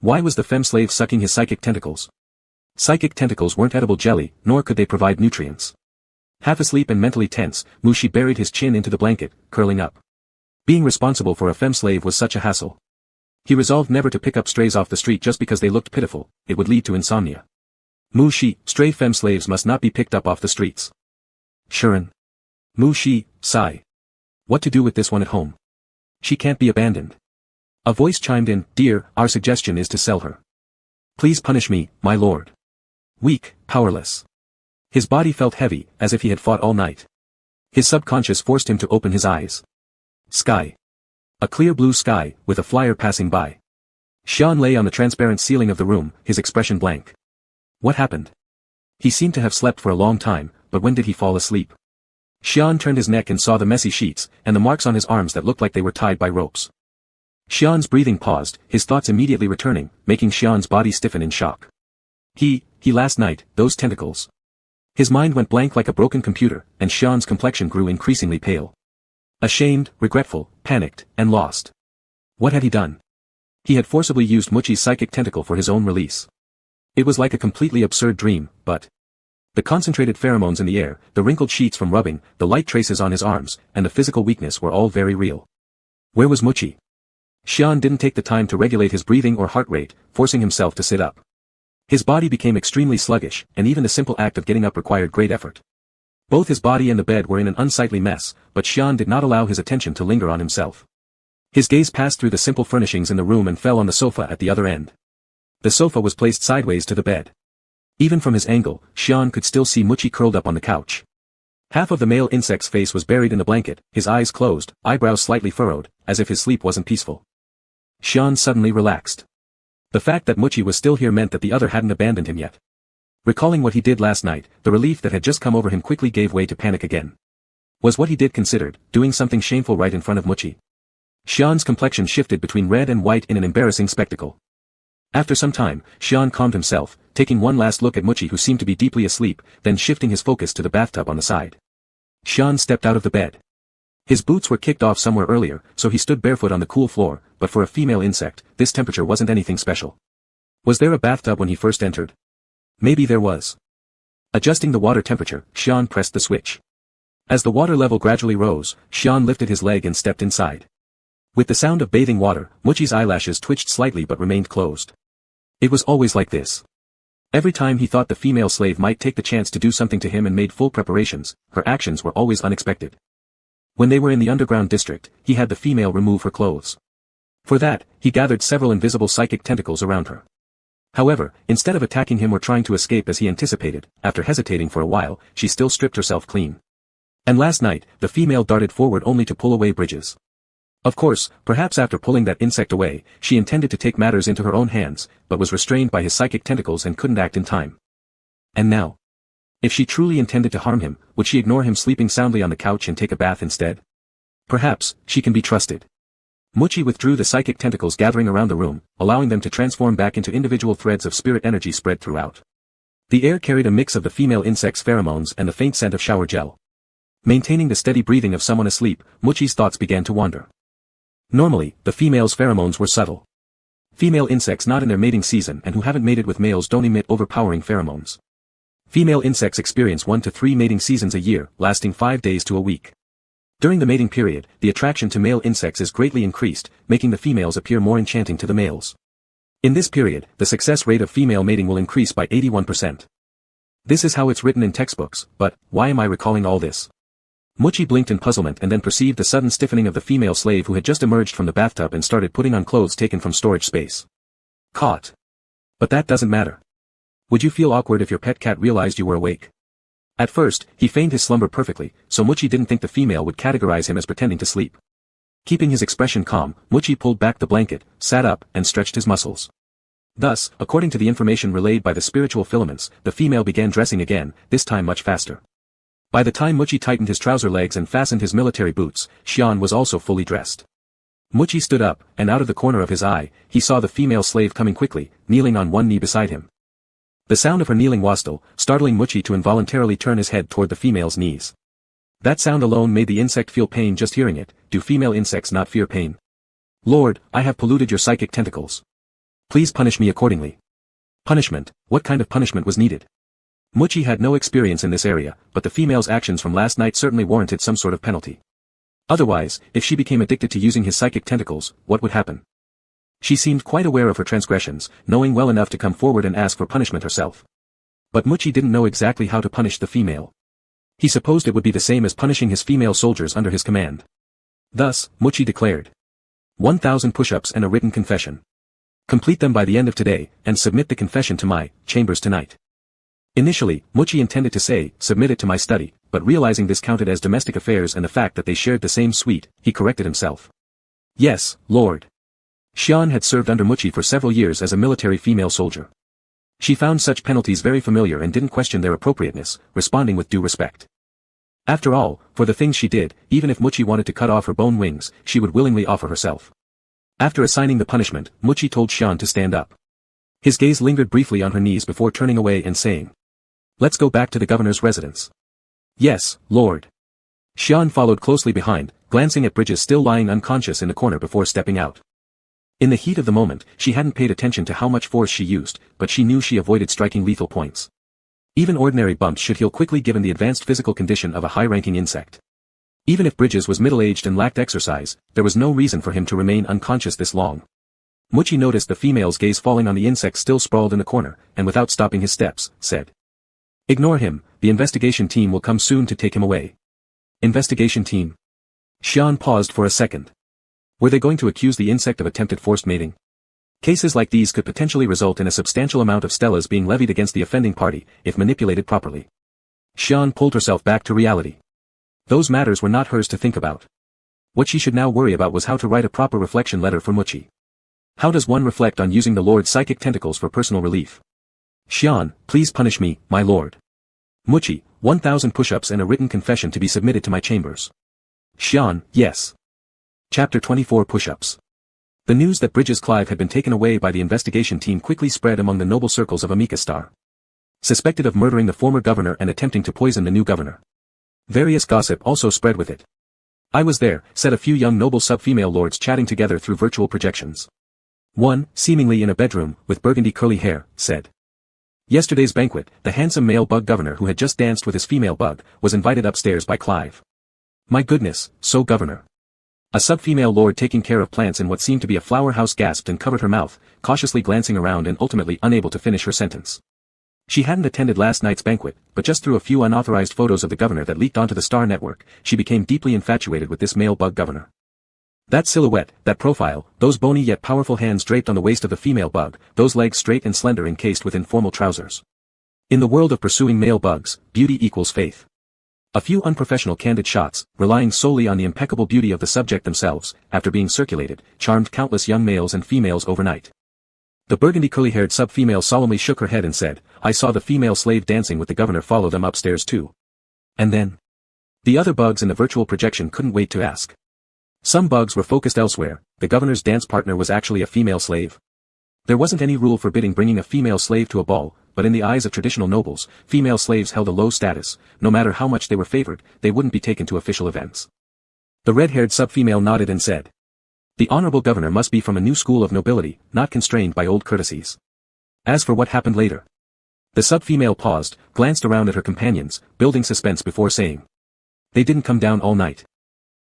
Why was the femme slave sucking his psychic tentacles? Psychic tentacles weren't edible jelly, nor could they provide nutrients. Half asleep and mentally tense, Mushi buried his chin into the blanket, curling up. Being responsible for a femme slave was such a hassle. He resolved never to pick up strays off the street just because they looked pitiful, it would lead to insomnia. Mushi, stray femme slaves must not be picked up off the streets. Sharon. Mushi, sigh. What to do with this one at home? She can't be abandoned. A voice chimed in, dear, our suggestion is to sell her. Please punish me, my lord. Weak, powerless. His body felt heavy, as if he had fought all night. His subconscious forced him to open his eyes. Sky. A clear blue sky, with a flyer passing by. Xian lay on the transparent ceiling of the room, his expression blank. What happened? He seemed to have slept for a long time, but when did he fall asleep? Xian turned his neck and saw the messy sheets, and the marks on his arms that looked like they were tied by ropes. Xian's breathing paused, his thoughts immediately returning, making Xian's body stiffen in shock. He last night, those tentacles. His mind went blank like a broken computer, and Xian's complexion grew increasingly pale. Ashamed, regretful, panicked, and lost. What had he done? He had forcibly used Muchi's psychic tentacle for his own release. It was like a completely absurd dream, but the concentrated pheromones in the air, the wrinkled sheets from rubbing, the light traces on his arms, and the physical weakness were all very real. Where was Muchi? Xian didn't take the time to regulate his breathing or heart rate, forcing himself to sit up. His body became extremely sluggish, and even the simple act of getting up required great effort. Both his body and the bed were in an unsightly mess, but Xian did not allow his attention to linger on himself. His gaze passed through the simple furnishings in the room and fell on the sofa at the other end. The sofa was placed sideways to the bed. Even from his angle, Xian could still see Muchi curled up on the couch. Half of the male insect's face was buried in the blanket, his eyes closed, eyebrows slightly furrowed, as if his sleep wasn't peaceful. Xian suddenly relaxed. The fact that Muchi was still here meant that the other hadn't abandoned him yet. Recalling what he did last night, the relief that had just come over him quickly gave way to panic again. Was what he did considered, doing something shameful right in front of Muchi? Xian's complexion shifted between red and white in an embarrassing spectacle. After some time, Xian calmed himself, taking one last look at Muchi who seemed to be deeply asleep, then shifting his focus to the bathtub on the side. Xian stepped out of the bed. His boots were kicked off somewhere earlier, so he stood barefoot on the cool floor, but for a female insect, this temperature wasn't anything special. Was there a bathtub when he first entered? Maybe there was. Adjusting the water temperature, Xian pressed the switch. As the water level gradually rose, Xian lifted his leg and stepped inside. With the sound of bathing water, Muchi's eyelashes twitched slightly but remained closed. It was always like this. Every time he thought the female slave might take the chance to do something to him and made full preparations, her actions were always unexpected. When they were in the underground district, he had the female remove her clothes. For that, he gathered several invisible psychic tentacles around her. However, instead of attacking him or trying to escape as he anticipated, after hesitating for a while, she still stripped herself clean. And last night, the female darted forward only to pull away bridges. Of course, perhaps after pulling that insect away, she intended to take matters into her own hands, but was restrained by his psychic tentacles and couldn't act in time. And now? If she truly intended to harm him, would she ignore him sleeping soundly on the couch and take a bath instead? Perhaps, she can be trusted. Muchi withdrew the psychic tentacles gathering around the room, allowing them to transform back into individual threads of spirit energy spread throughout. The air carried a mix of the female insect's pheromones and the faint scent of shower gel. Maintaining the steady breathing of someone asleep, Muchi's thoughts began to wander. Normally, the female's pheromones were subtle. Female insects not in their mating season and who haven't mated with males don't emit overpowering pheromones. Female insects experience 1 to 3 mating seasons a year, lasting 5 days to a week. During the mating period, the attraction to male insects is greatly increased, making the females appear more enchanting to the males. In this period, the success rate of female mating will increase by 81%. This is how it's written in textbooks, but why am I recalling all this? Muchi blinked in puzzlement and then perceived the sudden stiffening of the female slave who had just emerged from the bathtub and started putting on clothes taken from storage space. Caught. But that doesn't matter. Would you feel awkward if your pet cat realized you were awake? At first, he feigned his slumber perfectly, so Muchi didn't think the female would categorize him as pretending to sleep. Keeping his expression calm, Muchi pulled back the blanket, sat up, and stretched his muscles. Thus, according to the information relayed by the spiritual filaments, the female began dressing again, this time much faster. By the time Muchi tightened his trouser legs and fastened his military boots, Xian was also fully dressed. Muchi stood up, and out of the corner of his eye, he saw the female slave coming quickly, kneeling on one knee beside him. The sound of her kneeling was startling Muchi to involuntarily turn his head toward the female's knees. That sound alone made the insect feel pain just hearing it. Do female insects not fear pain? Lord, I have polluted your psychic tentacles. Please punish me accordingly. Punishment? What kind of punishment was needed? Muchi had no experience in this area, but the female's actions from last night certainly warranted some sort of penalty. Otherwise, if she became addicted to using his psychic tentacles, what would happen? She seemed quite aware of her transgressions, knowing well enough to come forward and ask for punishment herself. But Muchi didn't know exactly how to punish the female. He supposed it would be the same as punishing his female soldiers under his command. Thus, Muchi declared 1,000 push-ups and a written confession. Complete them by the end of today, and submit the confession to my chambers tonight. Initially, Muchi intended to say, submit it to my study, but realizing this counted as domestic affairs and the fact that they shared the same suite, he corrected himself. Yes, Lord. Xian had served under Muchi for several years as a military female soldier. She found such penalties very familiar and didn't question their appropriateness, responding with due respect. After all, for the things she did, even if Muchi wanted to cut off her bone wings, she would willingly offer herself. After assigning the punishment, Muchi told Xian to stand up. His gaze lingered briefly on her knees before turning away and saying, "Let's go back to the governor's residence." "Yes, Lord." Xian followed closely behind, glancing at Bridges still lying unconscious in the corner before stepping out. In the heat of the moment, she hadn't paid attention to how much force she used, but she knew she avoided striking lethal points. Even ordinary bumps should heal quickly given the advanced physical condition of a high-ranking insect. Even if Bridges was middle-aged and lacked exercise, there was no reason for him to remain unconscious this long. Muchi noticed the female's gaze falling on the insect still sprawled in the corner, and without stopping his steps, said, "Ignore him, the investigation team will come soon to take him away." Investigation team? Xian paused for a second. Were they going to accuse the insect of attempted forced mating? Cases like these could potentially result in a substantial amount of stellas being levied against the offending party, if manipulated properly. Xian pulled herself back to reality. Those matters were not hers to think about. What she should now worry about was how to write a proper reflection letter for Muchi. How does one reflect on using the Lord's psychic tentacles for personal relief? "Xian, please punish me, my lord." Muchi, 1,000 push-ups and a written confession to be submitted to my chambers. Xian, yes. Chapter 24 Push-ups. The news that Bridges Clive had been taken away by the investigation team quickly spread among the noble circles of Amikastar. Suspected of murdering the former governor and attempting to poison the new governor. Various gossip also spread with it. "I was there," said a few young noble sub-female lords chatting together through virtual projections. One, seemingly in a bedroom, with burgundy curly hair, said, "Yesterday's banquet, the handsome male bug governor who had just danced with his female bug, was invited upstairs by Clive." "My goodness, so governor." A sub-female lord taking care of plants in what seemed to be a flower house gasped and covered her mouth, cautiously glancing around and ultimately unable to finish her sentence. She hadn't attended last night's banquet, but just through a few unauthorized photos of the governor that leaked onto the Star Network, she became deeply infatuated with this male bug governor. That silhouette, that profile, those bony yet powerful hands draped on the waist of the female bug, those legs straight and slender encased within formal trousers. In the world of pursuing male bugs, beauty equals faith. A few unprofessional candid shots, relying solely on the impeccable beauty of the subject themselves, after being circulated, charmed countless young males and females overnight. The burgundy curly-haired sub-female solemnly shook her head and said, "I saw the female slave dancing with the governor follow them upstairs too." And then? The other bugs in the virtual projection couldn't wait to ask. Some bugs were focused elsewhere. The governor's dance partner was actually a female slave. There wasn't any rule forbidding bringing a female slave to a ball, but in the eyes of traditional nobles, female slaves held a low status. No matter how much they were favored, they wouldn't be taken to official events. The red-haired sub-female nodded and said, "The honorable governor must be from a new school of nobility, not constrained by old courtesies." As for what happened later, the sub-female paused, glanced around at her companions, building suspense before saying, "They didn't come down all night."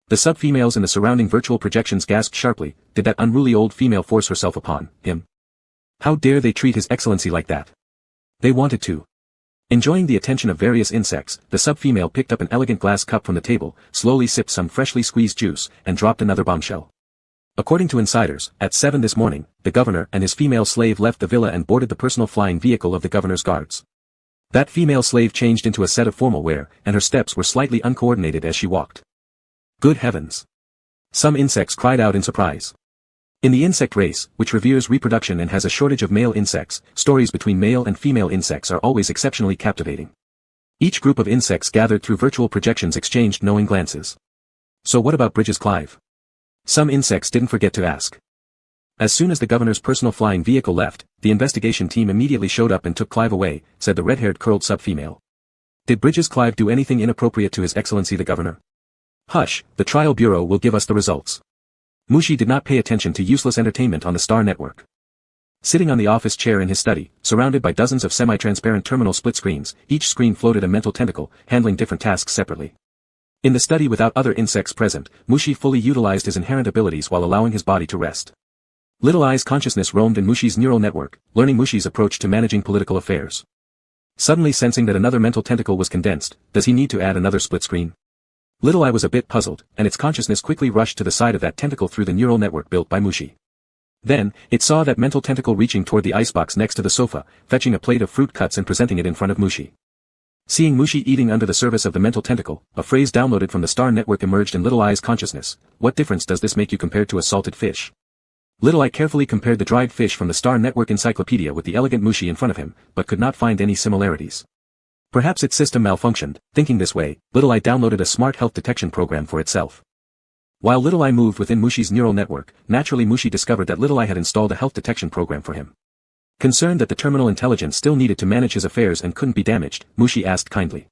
The sub-females in the surrounding virtual projections gasped sharply. Did that unruly old female force herself upon him? How dare they treat his excellency like that? They wanted to. Enjoying the attention of various insects, the sub-female picked up an elegant glass cup from the table, slowly sipped some freshly squeezed juice, and dropped another bombshell. According to insiders, at 7 this morning, the governor and his female slave left the villa and boarded the personal flying vehicle of the governor's guards. That female slave changed into a set of formal wear, and her steps were slightly uncoordinated as she walked. Good heavens! Some insects cried out in surprise. In the insect race, which reveres reproduction and has a shortage of male insects, stories between male and female insects are always exceptionally captivating. Each group of insects gathered through virtual projections exchanged knowing glances. So what about Bridges Clive? Some insects didn't forget to ask. As soon as the governor's personal flying vehicle left, the investigation team immediately showed up and took Clive away, said the red-haired curled sub-female. Did Bridges Clive do anything inappropriate to His Excellency the Governor? Hush, the trial bureau will give us the results. Mushi did not pay attention to useless entertainment on the Star Network. Sitting on the office chair in his study, surrounded by dozens of semi-transparent terminal split screens, each screen floated a mental tentacle, handling different tasks separately. In the study without other insects present, Mushi fully utilized his inherent abilities while allowing his body to rest. Little Eye's consciousness roamed in Mushi's neural network, learning Mushi's approach to managing political affairs. Suddenly sensing that another mental tentacle was condensed, does he need to add another split screen? Little Eye was a bit puzzled, and its consciousness quickly rushed to the side of that tentacle through the neural network built by Mushi. Then, it saw that mental tentacle reaching toward the icebox next to the sofa, fetching a plate of fruit cuts and presenting it in front of Mushi. Seeing Mushi eating under the service of the mental tentacle, a phrase downloaded from the Star Network emerged in Little Eye's consciousness. What difference does this make you compared to a salted fish? Little Eye carefully compared the dried fish from the Star Network encyclopedia with the elegant mushi in front of him, but could not find any similarities. Perhaps its system malfunctioned. Thinking this way, Little Eye downloaded a smart health detection program for itself. While Little Eye moved within Mushi's neural network, naturally Mushi discovered that Little Eye had installed a health detection program for him. Concerned that the terminal intelligence still needed to manage his affairs and couldn't be damaged, Mushi asked kindly.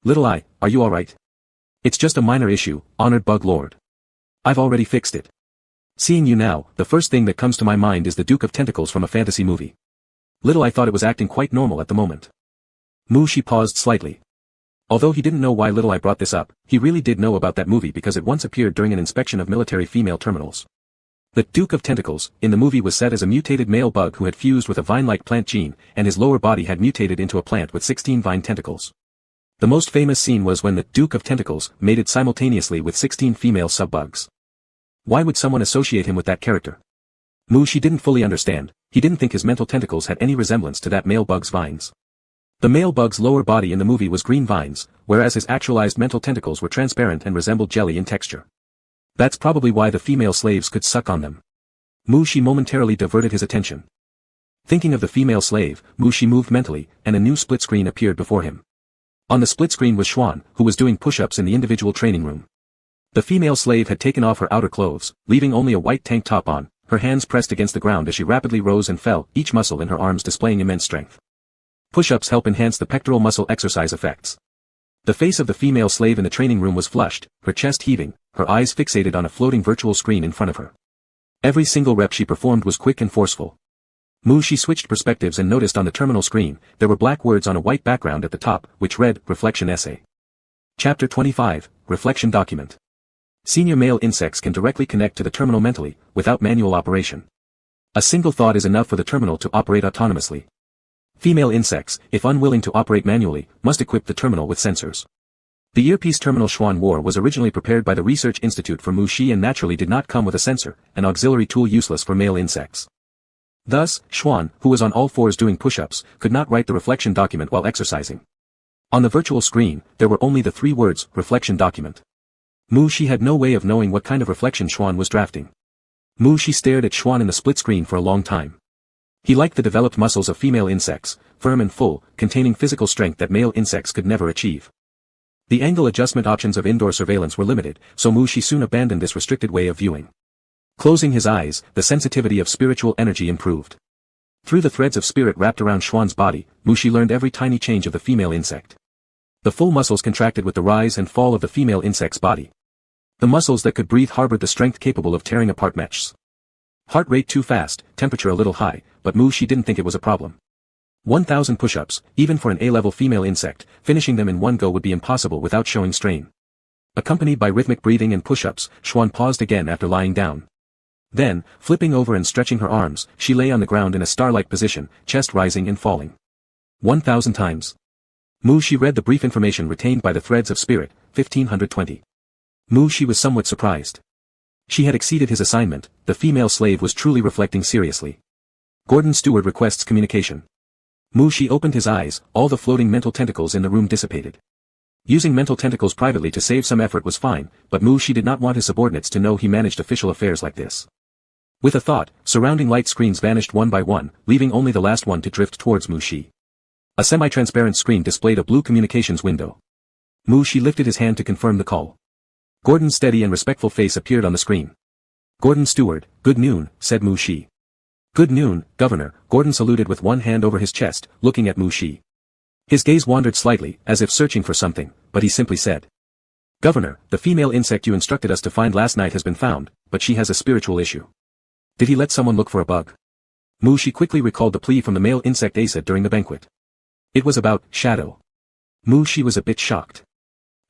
Little Eye, are you alright? It's just a minor issue, honored Bug Lord. I've already fixed it. Seeing you now, the first thing that comes to my mind is the Duke of Tentacles from a fantasy movie. Little Eye thought it was acting quite normal at the moment. Mushi paused slightly. Although he didn't know why Little Eye brought this up, he really did know about that movie because it once appeared during an inspection of military female terminals. The Duke of Tentacles, in the movie, was set as a mutated male bug who had fused with a vine-like plant gene, and his lower body had mutated into a plant with 16 vine tentacles. The most famous scene was when the Duke of Tentacles mated simultaneously with 16 female sub-bugs. Why would someone associate him with that character? Mushi didn't fully understand. He didn't think his mental tentacles had any resemblance to that male bug's vines. The male bug's lower body in the movie was green vines, whereas his actualized mental tentacles were transparent and resembled jelly in texture. That's probably why the female slaves could suck on them. Mushi momentarily diverted his attention. Thinking of the female slave, Mushi moved mentally, and a new split screen appeared before him. On the split screen was Xuan, who was doing push-ups in the individual training room. The female slave had taken off her outer clothes, leaving only a white tank top on, her hands pressed against the ground as she rapidly rose and fell, each muscle in her arms displaying immense strength. Push-ups help enhance the pectoral muscle exercise effects. The face of the female slave in the training room was flushed, her chest heaving, her eyes fixated on a floating virtual screen in front of her. Every single rep she performed was quick and forceful. Mushi switched perspectives and noticed on the terminal screen, there were black words on a white background at the top, which read, Reflection Essay. Chapter 25, Reflection Document. Senior male insects can directly connect to the terminal mentally, without manual operation. A single thought is enough for the terminal to operate autonomously. Female insects, if unwilling to operate manually, must equip the terminal with sensors. The earpiece terminal Xuan wore was originally prepared by the Research Institute for Mushi and naturally did not come with a sensor, an auxiliary tool useless for male insects. Thus, Xuan, who was on all fours doing push-ups, could not write the reflection document while exercising. On the virtual screen, there were only the 3 words, Reflection Document. Mushi had no way of knowing what kind of reflection Xuan was drafting. Mushi stared at Xuan in the split screen for a long time. He liked the developed muscles of female insects, firm and full, containing physical strength that male insects could never achieve. The angle adjustment options of indoor surveillance were limited, so Mushi soon abandoned this restricted way of viewing. Closing his eyes, the sensitivity of spiritual energy improved. Through the threads of spirit wrapped around Xuan's body, Mushi learned every tiny change of the female insect. The full muscles contracted with the rise and fall of the female insect's body. The muscles that could breathe harbored the strength capable of tearing apart meshes. Heart rate too fast, temperature a little high, but Mushi didn't think it was a problem. 1,000 push-ups, even for an A-level female insect, finishing them in one go would be impossible without showing strain. Accompanied by rhythmic breathing and push-ups, Xuan paused again after lying down. Then, flipping over and stretching her arms, she lay on the ground in a star-like position, chest rising and falling. 1,000 times. Mushi read the brief information retained by the threads of spirit, 1520. Mushi was somewhat surprised. She had exceeded his assignment, the female slave was truly reflecting seriously. Gordon Stewart requests communication. Mushi opened his eyes, all the floating mental tentacles in the room dissipated. Using mental tentacles privately to save some effort was fine, but Mushi did not want his subordinates to know he managed official affairs like this. With a thought, surrounding light screens vanished one by one, leaving only the last one to drift towards Mushi. A semi-transparent screen displayed a blue communications window. Mushi lifted his hand to confirm the call. Gordon's steady and respectful face appeared on the screen. Gordon Stewart, good noon, said Mushi. Good noon, Governor, Gordon saluted with one hand over his chest, looking at Mushi. His gaze wandered slightly, as if searching for something, but he simply said. Governor, the female insect you instructed us to find last night has been found, but she has a spiritual issue. Did he let someone look for a bug? Mushi quickly recalled the plea from the male insect Asa during the banquet. It was about shadow. Mushi was a bit shocked.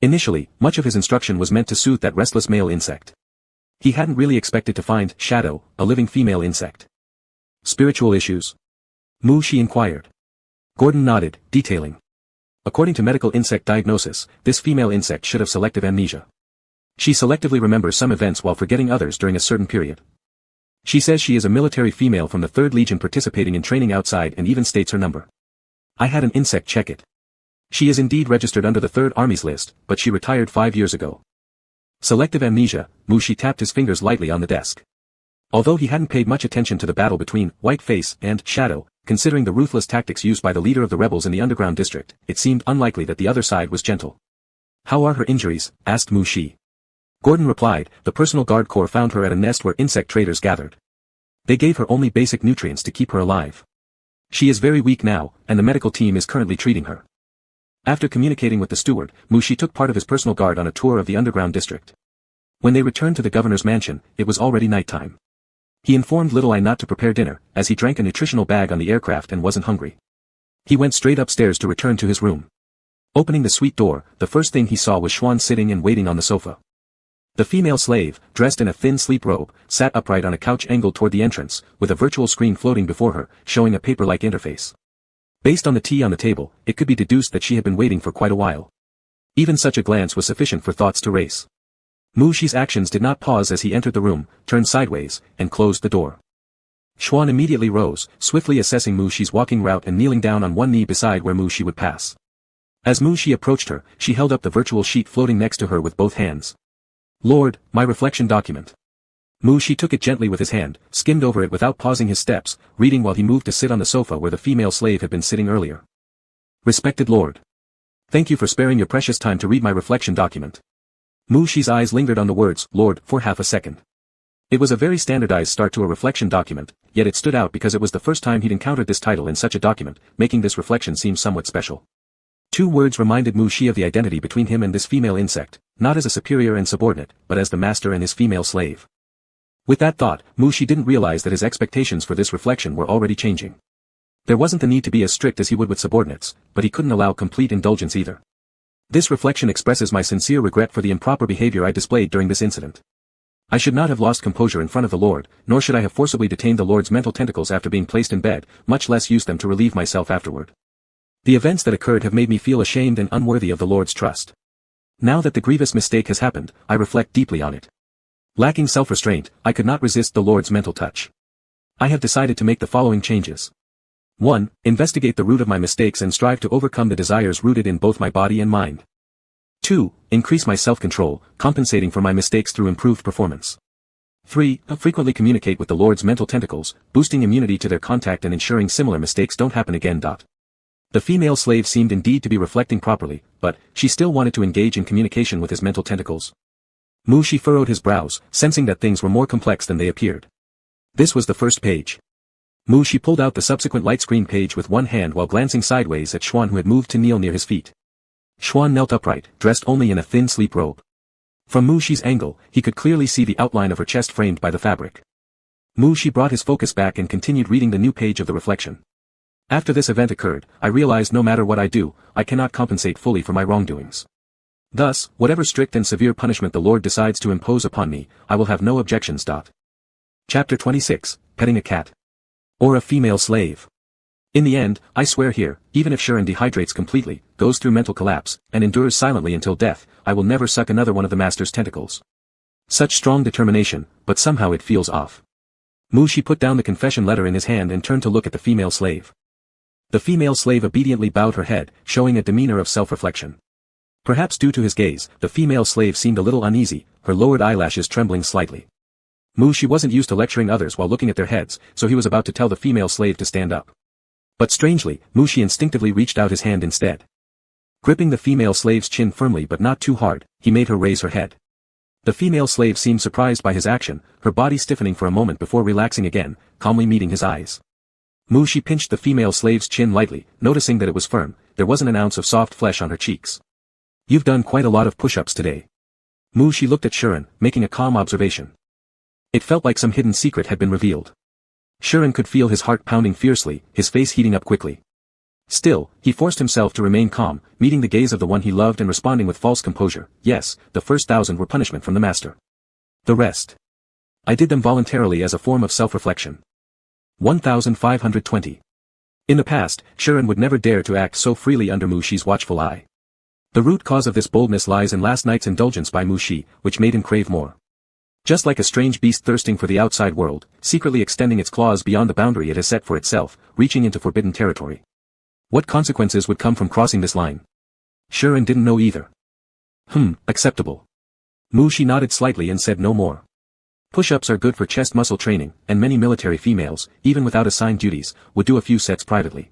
Initially, much of his instruction was meant to soothe that restless male insect. He hadn't really expected to find Shadow, a living female insect. Spiritual issues? Mushi inquired. Gordon nodded, detailing. According to medical insect diagnosis, this female insect should have selective amnesia. She selectively remembers some events while forgetting others during a certain period. She says she is a military female from the 3rd Legion participating in training outside and even states her number. I had an insect check it. She is indeed registered under the 3rd Army's list, but she retired 5 years ago. Selective amnesia, Mushi tapped his fingers lightly on the desk. Although he hadn't paid much attention to the battle between White Face and Shadow, considering the ruthless tactics used by the leader of the rebels in the underground district, it seemed unlikely that the other side was gentle. "How are her injuries?" asked Mu Shi. Gordon replied, "The personal guard corps found her at a nest where insect traders gathered. They gave her only basic nutrients to keep her alive. She is very weak now, and the medical team is currently treating her." After communicating with the steward, Mu Shi took part of his personal guard on a tour of the underground district. When they returned to the governor's mansion, it was already nighttime. He informed Little Eye not to prepare dinner, as he drank a nutritional bag on the aircraft and wasn't hungry. He went straight upstairs to return to his room. Opening the suite door, the first thing he saw was Xuan sitting and waiting on the sofa. The female slave, dressed in a thin sleep robe, sat upright on a couch angled toward the entrance, with a virtual screen floating before her, showing a paper-like interface. Based on the tea on the table, it could be deduced that she had been waiting for quite a while. Even such a glance was sufficient for thoughts to race. Mu Shi's actions did not pause as he entered the room, turned sideways, and closed the door. Xuan immediately rose, swiftly assessing Mu Shi's walking route and kneeling down on one knee beside where Mu Shi would pass. As Mu Shi approached her, she held up the virtual sheet floating next to her with both hands. "Lord, my reflection document." Mu Shi took it gently with his hand, skimmed over it without pausing his steps, reading while he moved to sit on the sofa where the female slave had been sitting earlier. "Respected Lord. Thank you for sparing your precious time to read my reflection document." Mu Shi's eyes lingered on the words, "Lord," for half a second. It was a very standardized start to a reflection document, yet it stood out because it was the first time he'd encountered this title in such a document, making this reflection seem somewhat special. Two words reminded Mu Shi of the identity between him and this female insect, not as a superior and subordinate, but as the master and his female slave. With that thought, Mu Shi didn't realize that his expectations for this reflection were already changing. There wasn't the need to be as strict as he would with subordinates, but he couldn't allow complete indulgence either. This reflection expresses my sincere regret for the improper behavior I displayed during this incident. I should not have lost composure in front of the Lord, nor should I have forcibly detained the Lord's mental tentacles after being placed in bed, much less used them to relieve myself afterward. The events that occurred have made me feel ashamed and unworthy of the Lord's trust. Now that the grievous mistake has happened, I reflect deeply on it. Lacking self-restraint, I could not resist the Lord's mental touch. I have decided to make the following changes. 1. Investigate the root of my mistakes and strive to overcome the desires rooted in both my body and mind. 2. Increase my self-control, compensating for my mistakes through improved performance. 3. Frequently communicate with the Lord's mental tentacles, boosting immunity to their contact and ensuring similar mistakes don't happen again. The female slave seemed indeed to be reflecting properly, but she still wanted to engage in communication with his mental tentacles. Mu Shi furrowed his brows, sensing that things were more complex than they appeared. This was the first page. Mu Shi pulled out the subsequent light screen page with one hand while glancing sideways at Xuan, who had moved to kneel near his feet. Xuan knelt upright, dressed only in a thin sleep robe. From Mu Shi's angle, he could clearly see the outline of her chest framed by the fabric. Mu Shi brought his focus back and continued reading the new page of the reflection. After this event occurred, I realized no matter what I do, I cannot compensate fully for my wrongdoings. Thus, whatever strict and severe punishment the Lord decides to impose upon me, I will have no objections. Chapter 26, Petting a Cat. Or a Female Slave. In the end, I swear here, even if Sharon dehydrates completely, goes through mental collapse, and endures silently until death, I will never suck another one of the master's tentacles. Such strong determination, but somehow it feels off. Mu Shi put down the confession letter in his hand and turned to look at the female slave. The female slave obediently bowed her head, showing a demeanor of self-reflection. Perhaps due to his gaze, the female slave seemed a little uneasy, her lowered eyelashes trembling slightly. Mu Shi wasn't used to lecturing others while looking at their heads, so he was about to tell the female slave to stand up. But strangely, Mu Shi instinctively reached out his hand instead. Gripping the female slave's chin firmly but not too hard, he made her raise her head. The female slave seemed surprised by his action, her body stiffening for a moment before relaxing again, calmly meeting his eyes. Mu Shi pinched the female slave's chin lightly, noticing that it was firm, there wasn't an ounce of soft flesh on her cheeks. "You've done quite a lot of push-ups today." Mu Shi looked at Sharon, making a calm observation. It felt like some hidden secret had been revealed. Sharon could feel his heart pounding fiercely, his face heating up quickly. Still, he forced himself to remain calm, meeting the gaze of the one he loved and responding with false composure. Yes, the first 1,000 were punishment from the master. The rest. I did them voluntarily as a form of self-reflection. 1,520. In the past, Sharon would never dare to act so freely under Mu Shi's watchful eye. The root cause of this boldness lies in last night's indulgence by Mu Shi, which made him crave more. Just like a strange beast thirsting for the outside world, secretly extending its claws beyond the boundary it has set for itself, reaching into forbidden territory. What consequences would come from crossing this line? Sharon didn't know either. Acceptable. Mu Shi nodded slightly and said no more. Push-ups are good for chest muscle training, and many military females, even without assigned duties, would do a few sets privately.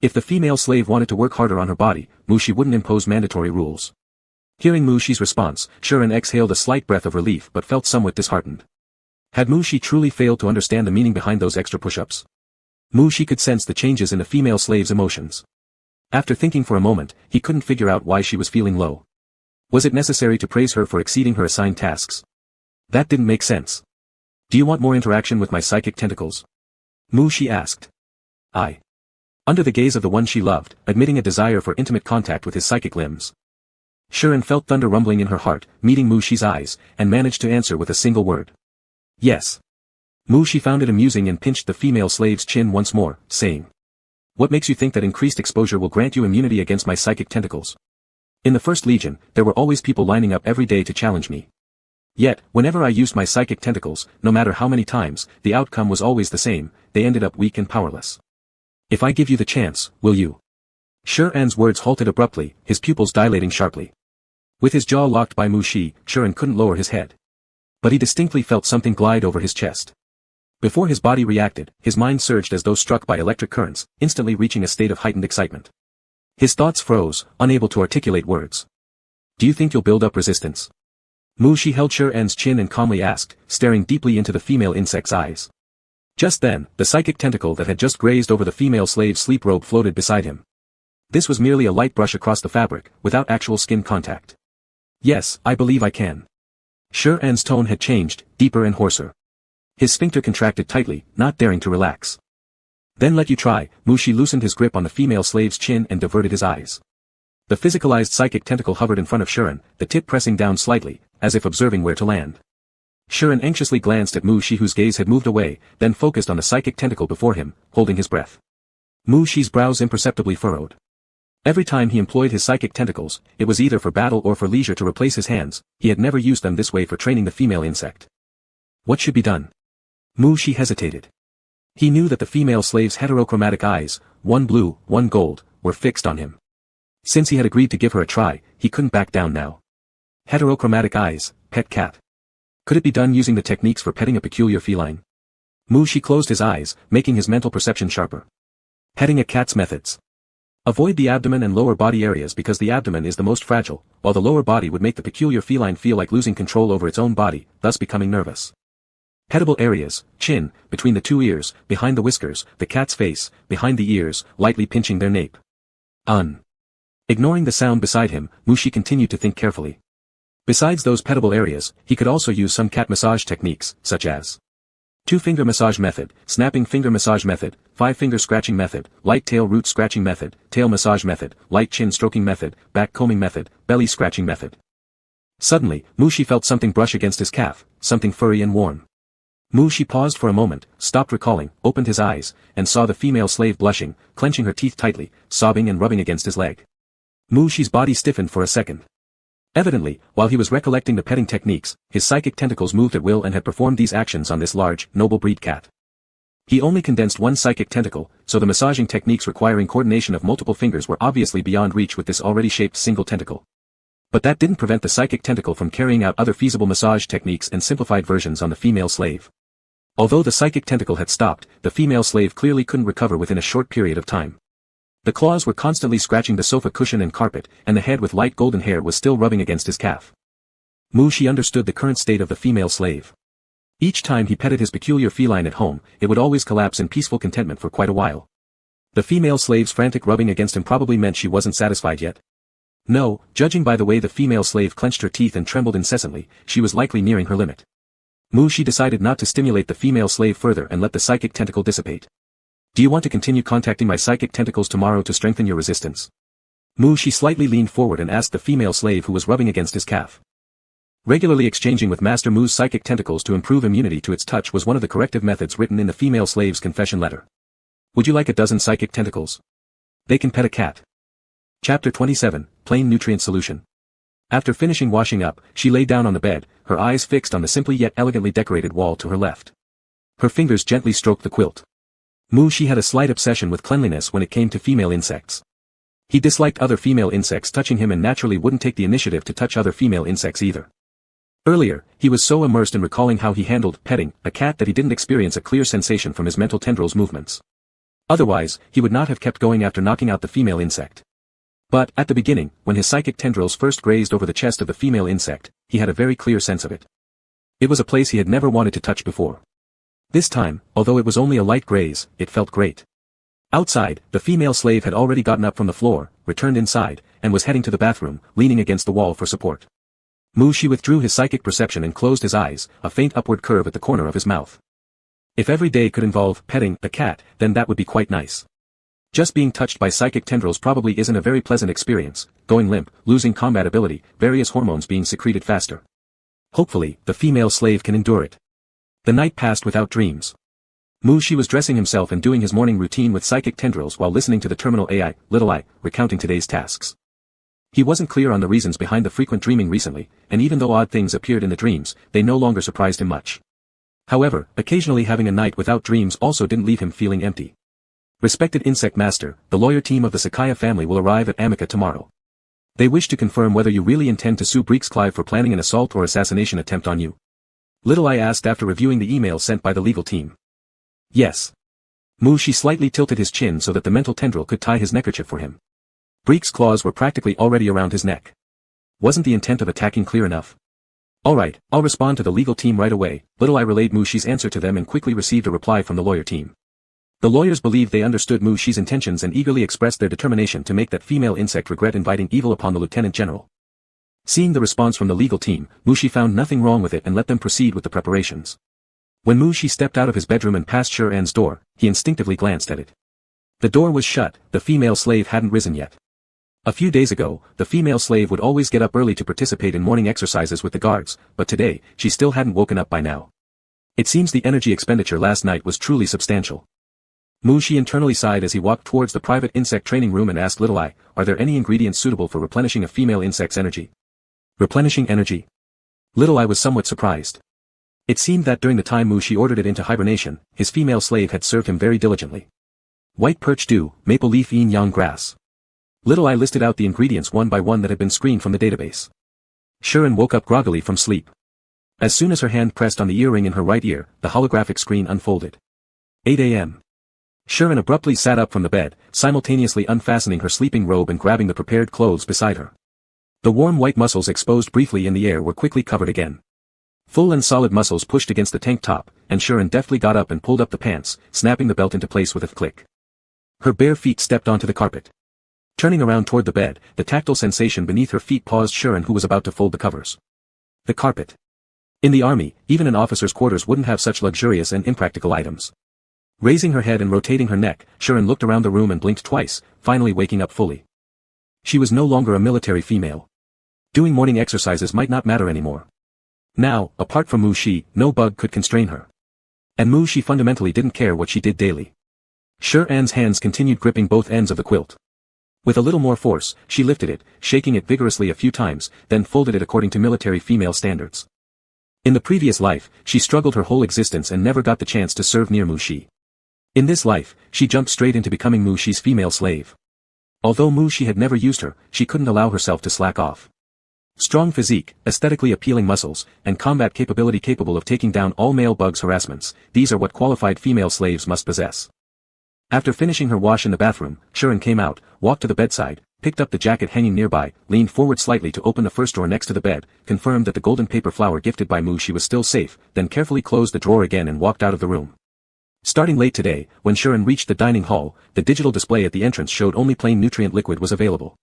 If the female slave wanted to work harder on her body, Mushi wouldn't impose mandatory rules. Hearing Mushi's response, Shuren exhaled a slight breath of relief but felt somewhat disheartened. Had Mushi truly failed to understand the meaning behind those extra push-ups? Mushi could sense the changes in the female slave's emotions. After thinking for a moment, he couldn't figure out why she was feeling low. Was it necessary to praise her for exceeding her assigned tasks? That didn't make sense. Do you want more interaction with my psychic tentacles? Mushi asked. Under the gaze of the one she loved, admitting a desire for intimate contact with his psychic limbs. Shuren felt thunder rumbling in her heart, meeting Mushi's eyes, and managed to answer with a single word. Yes. Mushi found it amusing and pinched the female slave's chin once more, saying. What makes you think that increased exposure will grant you immunity against my psychic tentacles? In the First Legion, there were always people lining up every day to challenge me. Yet, whenever I used my psychic tentacles, no matter how many times, the outcome was always the same, they ended up weak and powerless. If I give you the chance, will you? Shuren's words halted abruptly, his pupils dilating sharply. With his jaw locked by Mushi, Shuren couldn't lower his head. But he distinctly felt something glide over his chest. Before his body reacted, his mind surged as though struck by electric currents, instantly reaching a state of heightened excitement. His thoughts froze, unable to articulate words. Do you think you'll build up resistance? Mushi held Shuren's chin and calmly asked, staring deeply into the female insect's eyes. Just then, the psychic tentacle that had just grazed over the female slave's sleep robe floated beside him. This was merely a light brush across the fabric, without actual skin contact. Yes, I believe I can. Shuren's tone had changed, deeper and hoarser. His sphincter contracted tightly, not daring to relax. Then let you try. Mushi loosened his grip on the female slave's chin and diverted his eyes. The physicalized psychic tentacle hovered in front of Shuren, the tip pressing down slightly, as if observing where to land. Shuren anxiously glanced at Mushi, whose gaze had moved away, then focused on the psychic tentacle before him, holding his breath. Mushi's brows imperceptibly furrowed. Every time he employed his psychic tentacles, it was either for battle or for leisure to replace his hands. He had never used them this way for training the female insect. What should be done? Mushi hesitated. He knew that the female slave's heterochromatic eyes, one blue, one gold, were fixed on him. Since he had agreed to give her a try, he couldn't back down now. Heterochromatic eyes, pet cat. Could it be done using the techniques for petting a peculiar feline? Mushi closed his eyes, making his mental perception sharper. Petting a cat's methods. Avoid the abdomen and lower body areas because the abdomen is the most fragile, while the lower body would make the peculiar feline feel like losing control over its own body, thus becoming nervous. Pettable areas, chin, between the two ears, behind the whiskers, the cat's face, behind the ears, lightly pinching their nape. Ignoring the sound beside him, Mushi continued to think carefully. Besides those pettable areas, he could also use some cat massage techniques, such as two-finger massage method, snapping finger massage method, five-finger scratching method, light tail root scratching method, tail massage method, light chin stroking method, back combing method, belly scratching method. Suddenly, Mushi felt something brush against his calf, something furry and warm. Mushi paused for a moment, stopped recalling, opened his eyes, and saw the female slave blushing, clenching her teeth tightly, sobbing and rubbing against his leg. Mushi's body stiffened for a second. Evidently, while he was recollecting the petting techniques, his psychic tentacles moved at will and had performed these actions on this large, noble breed cat. He only condensed one psychic tentacle, so the massaging techniques requiring coordination of multiple fingers were obviously beyond reach with this already shaped single tentacle. But that didn't prevent the psychic tentacle from carrying out other feasible massage techniques and simplified versions on the female slave. Although the psychic tentacle had stopped, the female slave clearly couldn't recover within a short period of time. The claws were constantly scratching the sofa cushion and carpet, and the head with light golden hair was still rubbing against his calf. Mushi understood the current state of the female slave. Each time he petted his peculiar feline at home, it would always collapse in peaceful contentment for quite a while. The female slave's frantic rubbing against him probably meant she wasn't satisfied yet. No, judging by the way the female slave clenched her teeth and trembled incessantly, she was likely nearing her limit. Mushi decided not to stimulate the female slave further and let the psychic tentacle dissipate. Do you want to continue contacting my psychic tentacles tomorrow to strengthen your resistance? Mushi slightly leaned forward and asked the female slave who was rubbing against his calf. Regularly exchanging with Master Mu's psychic tentacles to improve immunity to its touch was one of the corrective methods written in the female slave's confession letter. Would you like a dozen psychic tentacles? They can pet a cat. Chapter 27, Plain Nutrient Solution. After finishing washing up, she lay down on the bed, her eyes fixed on the simply yet elegantly decorated wall to her left. Her fingers gently stroked the quilt. Mushi had a slight obsession with cleanliness when it came to female insects. He disliked other female insects touching him and naturally wouldn't take the initiative to touch other female insects either. Earlier, he was so immersed in recalling how he handled petting a cat that he didn't experience a clear sensation from his mental tendrils' movements. Otherwise, he would not have kept going after knocking out the female insect. But, at the beginning, when his psychic tendrils first grazed over the chest of the female insect, he had a very clear sense of it. It was a place he had never wanted to touch before. This time, although it was only a light graze, it felt great. Outside, the female slave had already gotten up from the floor, returned inside, and was heading to the bathroom, leaning against the wall for support. Mushi withdrew his psychic perception and closed his eyes, a faint upward curve at the corner of his mouth. If every day could involve petting a cat, then that would be quite nice. Just being touched by psychic tendrils probably isn't a very pleasant experience, going limp, losing combat ability, various hormones being secreted faster. Hopefully, the female slave can endure it. The night passed without dreams. Mushi was dressing himself and doing his morning routine with psychic tendrils while listening to the terminal AI, little I, recounting today's tasks. He wasn't clear on the reasons behind the frequent dreaming recently, and even though odd things appeared in the dreams, they no longer surprised him much. However, occasionally having a night without dreams also didn't leave him feeling empty. Respected Insect Master, the lawyer team of the Sakaya family will arrive at Amica tomorrow. They wish to confirm whether you really intend to sue Clive for planning an assault or assassination attempt on you. Little I asked after reviewing the email sent by the legal team. Yes. Mushi slightly tilted his chin so that the mental tendril could tie his neckerchief for him. Breek's claws were practically already around his neck. Wasn't the intent of attacking clear enough? Alright, I'll respond to the legal team right away. Little I relayed Mushi's answer to them and quickly received a reply from the lawyer team. The lawyers believed they understood Mushi's intentions and eagerly expressed their determination to make that female insect regret inviting evil upon the lieutenant general. Seeing the response from the legal team, Mushi found nothing wrong with it and let them proceed with the preparations. When Mushi stepped out of his bedroom and passed Sure-An's door, he instinctively glanced at it. The door was shut, the female slave hadn't risen yet. A few days ago, the female slave would always get up early to participate in morning exercises with the guards, but today, she still hadn't woken up by now. It seems the energy expenditure last night was truly substantial. Mushi internally sighed as he walked towards the private insect training room and asked Little I, are there any ingredients suitable for replenishing a female insect's energy? Replenishing energy? Little I was somewhat surprised. It seemed that during the time Mushi ordered it into hibernation, his female slave had served him very diligently. White perch dew, maple leaf yin yang grass. Little I listed out the ingredients one by one that had been screened from the database. Sure-An woke up groggily from sleep. As soon as her hand pressed on the earring in her right ear, the holographic screen unfolded. 8 a.m. Sure-An abruptly sat up from the bed, simultaneously unfastening her sleeping robe and grabbing the prepared clothes beside her. The warm white muscles exposed briefly in the air were quickly covered again. Full and solid muscles pushed against the tank top, and Sure-An deftly got up and pulled up the pants, snapping the belt into place with a click. Her bare feet stepped onto the carpet. Turning around toward the bed, the tactile sensation beneath her feet paused Sure-An who was about to fold the covers. The carpet. In the army, even an officer's quarters wouldn't have such luxurious and impractical items. Raising her head and rotating her neck, Sure-An looked around the room and blinked twice, finally waking up fully. She was no longer a military female. Doing morning exercises might not matter anymore. Now, apart from Mushi, no bug could constrain her. And Mushi fundamentally didn't care what she did daily. Sure-An's hands continued gripping both ends of the quilt. With a little more force, she lifted it, shaking it vigorously a few times, then folded it according to military female standards. In the previous life, she struggled her whole existence and never got the chance to serve near Mushi. In this life, she jumped straight into becoming Mushi's female slave. Although Mushi had never used her, she couldn't allow herself to slack off. Strong physique, aesthetically appealing muscles, and combat capability capable of taking down all male bugs harassments, these are what qualified female slaves must possess. After finishing her wash in the bathroom, Sure-An came out, walked to the bedside, picked up the jacket hanging nearby, leaned forward slightly to open the first drawer next to the bed, confirmed that the golden paper flower gifted by Mushi was still safe, then carefully closed the drawer again and walked out of the room. Starting late today, when Sure-An reached the dining hall, the digital display at the entrance showed only plain nutrient liquid was available.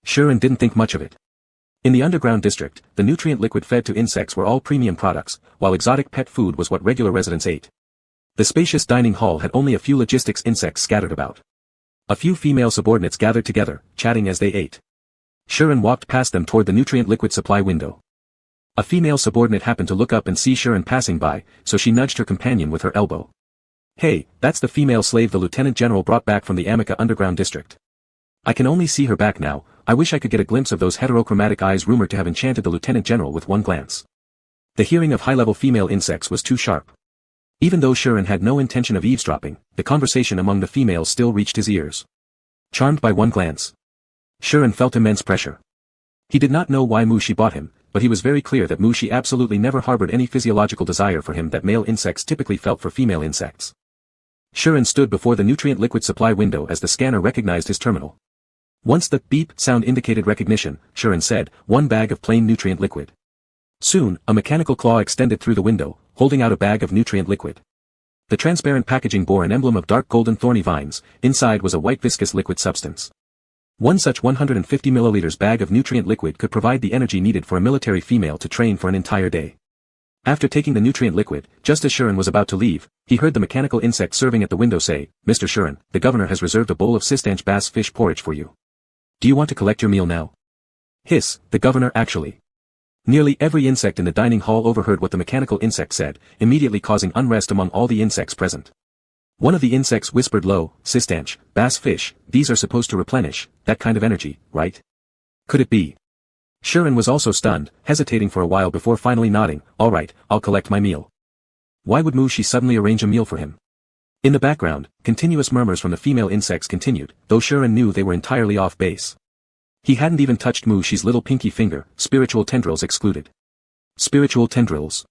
Sure-An didn't think much of it. In the underground district, the nutrient liquid fed to insects were all premium products, while exotic pet food was what regular residents ate. The spacious dining hall had only a few logistics insects scattered about. A few female subordinates gathered together, chatting as they ate. Sure-An walked past them toward the nutrient liquid supply window. A female subordinate happened to look up and see Sure-An passing by, so she nudged her companion with her elbow. Hey, that's the female slave the lieutenant general brought back from the Amica underground district. I can only see her back now. I wish I could get a glimpse of those heterochromatic eyes rumored to have enchanted the lieutenant general with one glance. The hearing of high-level female insects was too sharp. Even though Sure-An had no intention of eavesdropping, the conversation among the females still reached his ears. Charmed by one glance, Sure-An felt immense pressure. He did not know why Mushi bought him, but he was very clear that Mushi absolutely never harbored any physiological desire for him that male insects typically felt for female insects. Shuren stood before the nutrient liquid supply window as the scanner recognized his terminal. Once the beep sound indicated recognition, Shuren said, "1 bag of plain nutrient liquid." Soon, a mechanical claw extended through the window, holding out a bag of nutrient liquid. The transparent packaging bore an emblem of dark golden thorny vines. Inside was a white viscous liquid substance. One such 150 milliliters bag of nutrient liquid could provide the energy needed for a military female to train for an entire day. After taking the nutrient liquid, just as Shuren was about to leave, he heard the mechanical insect serving at the window say, "Mr. Shuren, the governor has reserved a bowl of Sistanch bass fish porridge for you. Do you want to collect your meal now?" Hiss, the governor actually. Nearly every insect in the dining hall overheard what the mechanical insect said, immediately causing unrest among all the insects present. One of the insects whispered low, "Sistanch, bass fish, these are supposed to replenish, that kind of energy, right? Could it be?" Shuren was also stunned, hesitating for a while before finally nodding, "All right, I'll collect my meal." Why would Mushi suddenly arrange a meal for him? In the background, continuous murmurs from the female insects continued, though Shuren knew they were entirely off base. He hadn't even touched Mushi's little pinky finger, spiritual tendrils excluded. Spiritual tendrils.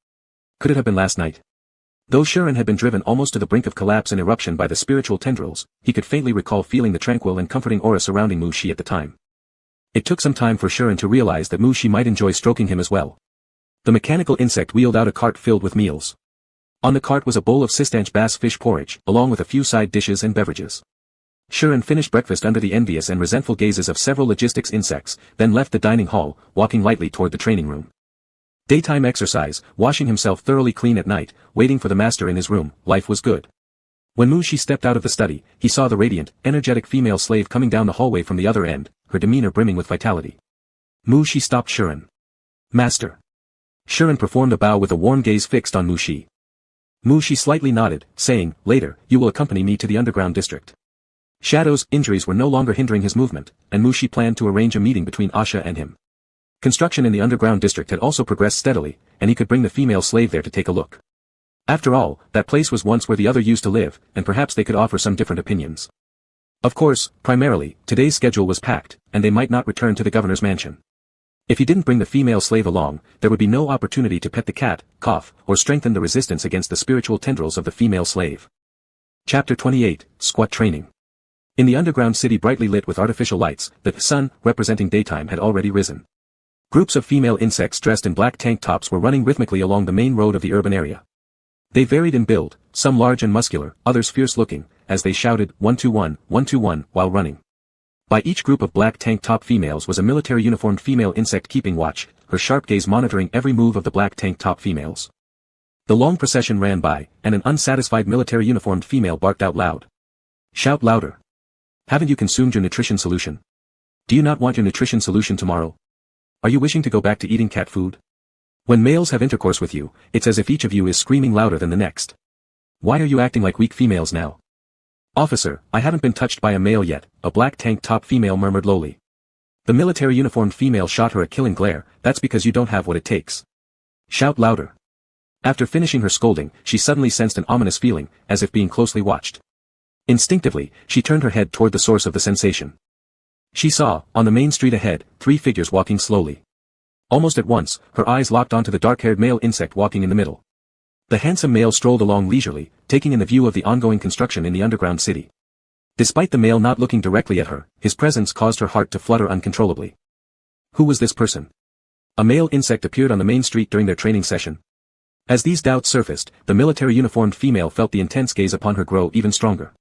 Could it have been last night? Though Shuren had been driven almost to the brink of collapse and eruption by the spiritual tendrils, he could faintly recall feeling the tranquil and comforting aura surrounding Mushi at the time. It took some time for Shuren to realize that Mushi might enjoy stroking him as well. The mechanical insect wheeled out a cart filled with meals. On the cart was a bowl of Sistanch bass fish porridge, along with a few side dishes and beverages. Shuren finished breakfast under the envious and resentful gazes of several logistics insects, then left the dining hall, walking lightly toward the training room. Daytime exercise, washing himself thoroughly clean at night, waiting for the master in his room, life was good. When Mushi stepped out of the study, he saw the radiant, energetic female slave coming down the hallway from the other end, her demeanor brimming with vitality. Mushi stopped Shuren. "Master." Shuren performed a bow with a warm gaze fixed on Mushi. Mushi slightly nodded, saying, "Later, you will accompany me to the underground district." Shadow's injuries were no longer hindering his movement, and Mushi planned to arrange a meeting between Asha and him. Construction in the underground district had also progressed steadily, and he could bring the female slave there to take a look. After all, that place was once where the other used to live, and perhaps they could offer some different opinions. Of course, primarily, today's schedule was packed, and they might not return to the governor's mansion. If he didn't bring the female slave along, there would be no opportunity to pet the cat, cough, or strengthen the resistance against the spiritual tendrils of the female slave. Chapter 28, Squat Training. In the underground city brightly lit with artificial lights, the sun, representing daytime, had already risen. Groups of female insects dressed in black tank tops were running rhythmically along the main road of the urban area. They varied in build, some large and muscular, others fierce-looking, as they shouted, 121, 121, while running. By each group of black tank top females was a military uniformed female insect keeping watch, her sharp gaze monitoring every move of the black tank top females. The long procession ran by, and an unsatisfied military uniformed female barked out loud. "Shout louder. Haven't you consumed your nutrition solution? Do you not want your nutrition solution tomorrow? Are you wishing to go back to eating cat food? When males have intercourse with you, it's as if each of you is screaming louder than the next. Why are you acting like weak females now?" "Officer, I haven't been touched by a male yet," a black tank top female murmured lowly. The military uniformed female shot her a killing glare, "That's because you don't have what it takes. Shout louder." After finishing her scolding, she suddenly sensed an ominous feeling, as if being closely watched. Instinctively, she turned her head toward the source of the sensation. She saw, on the main street ahead, 3 figures walking slowly. Almost at once, her eyes locked onto the dark-haired male insect walking in the middle. The handsome male strolled along leisurely, taking in the view of the ongoing construction in the underground city. Despite the male not looking directly at her, his presence caused her heart to flutter uncontrollably. Who was this person? A male insect appeared on the main street during their training session. As these doubts surfaced, the military uniformed female felt the intense gaze upon her grow even stronger.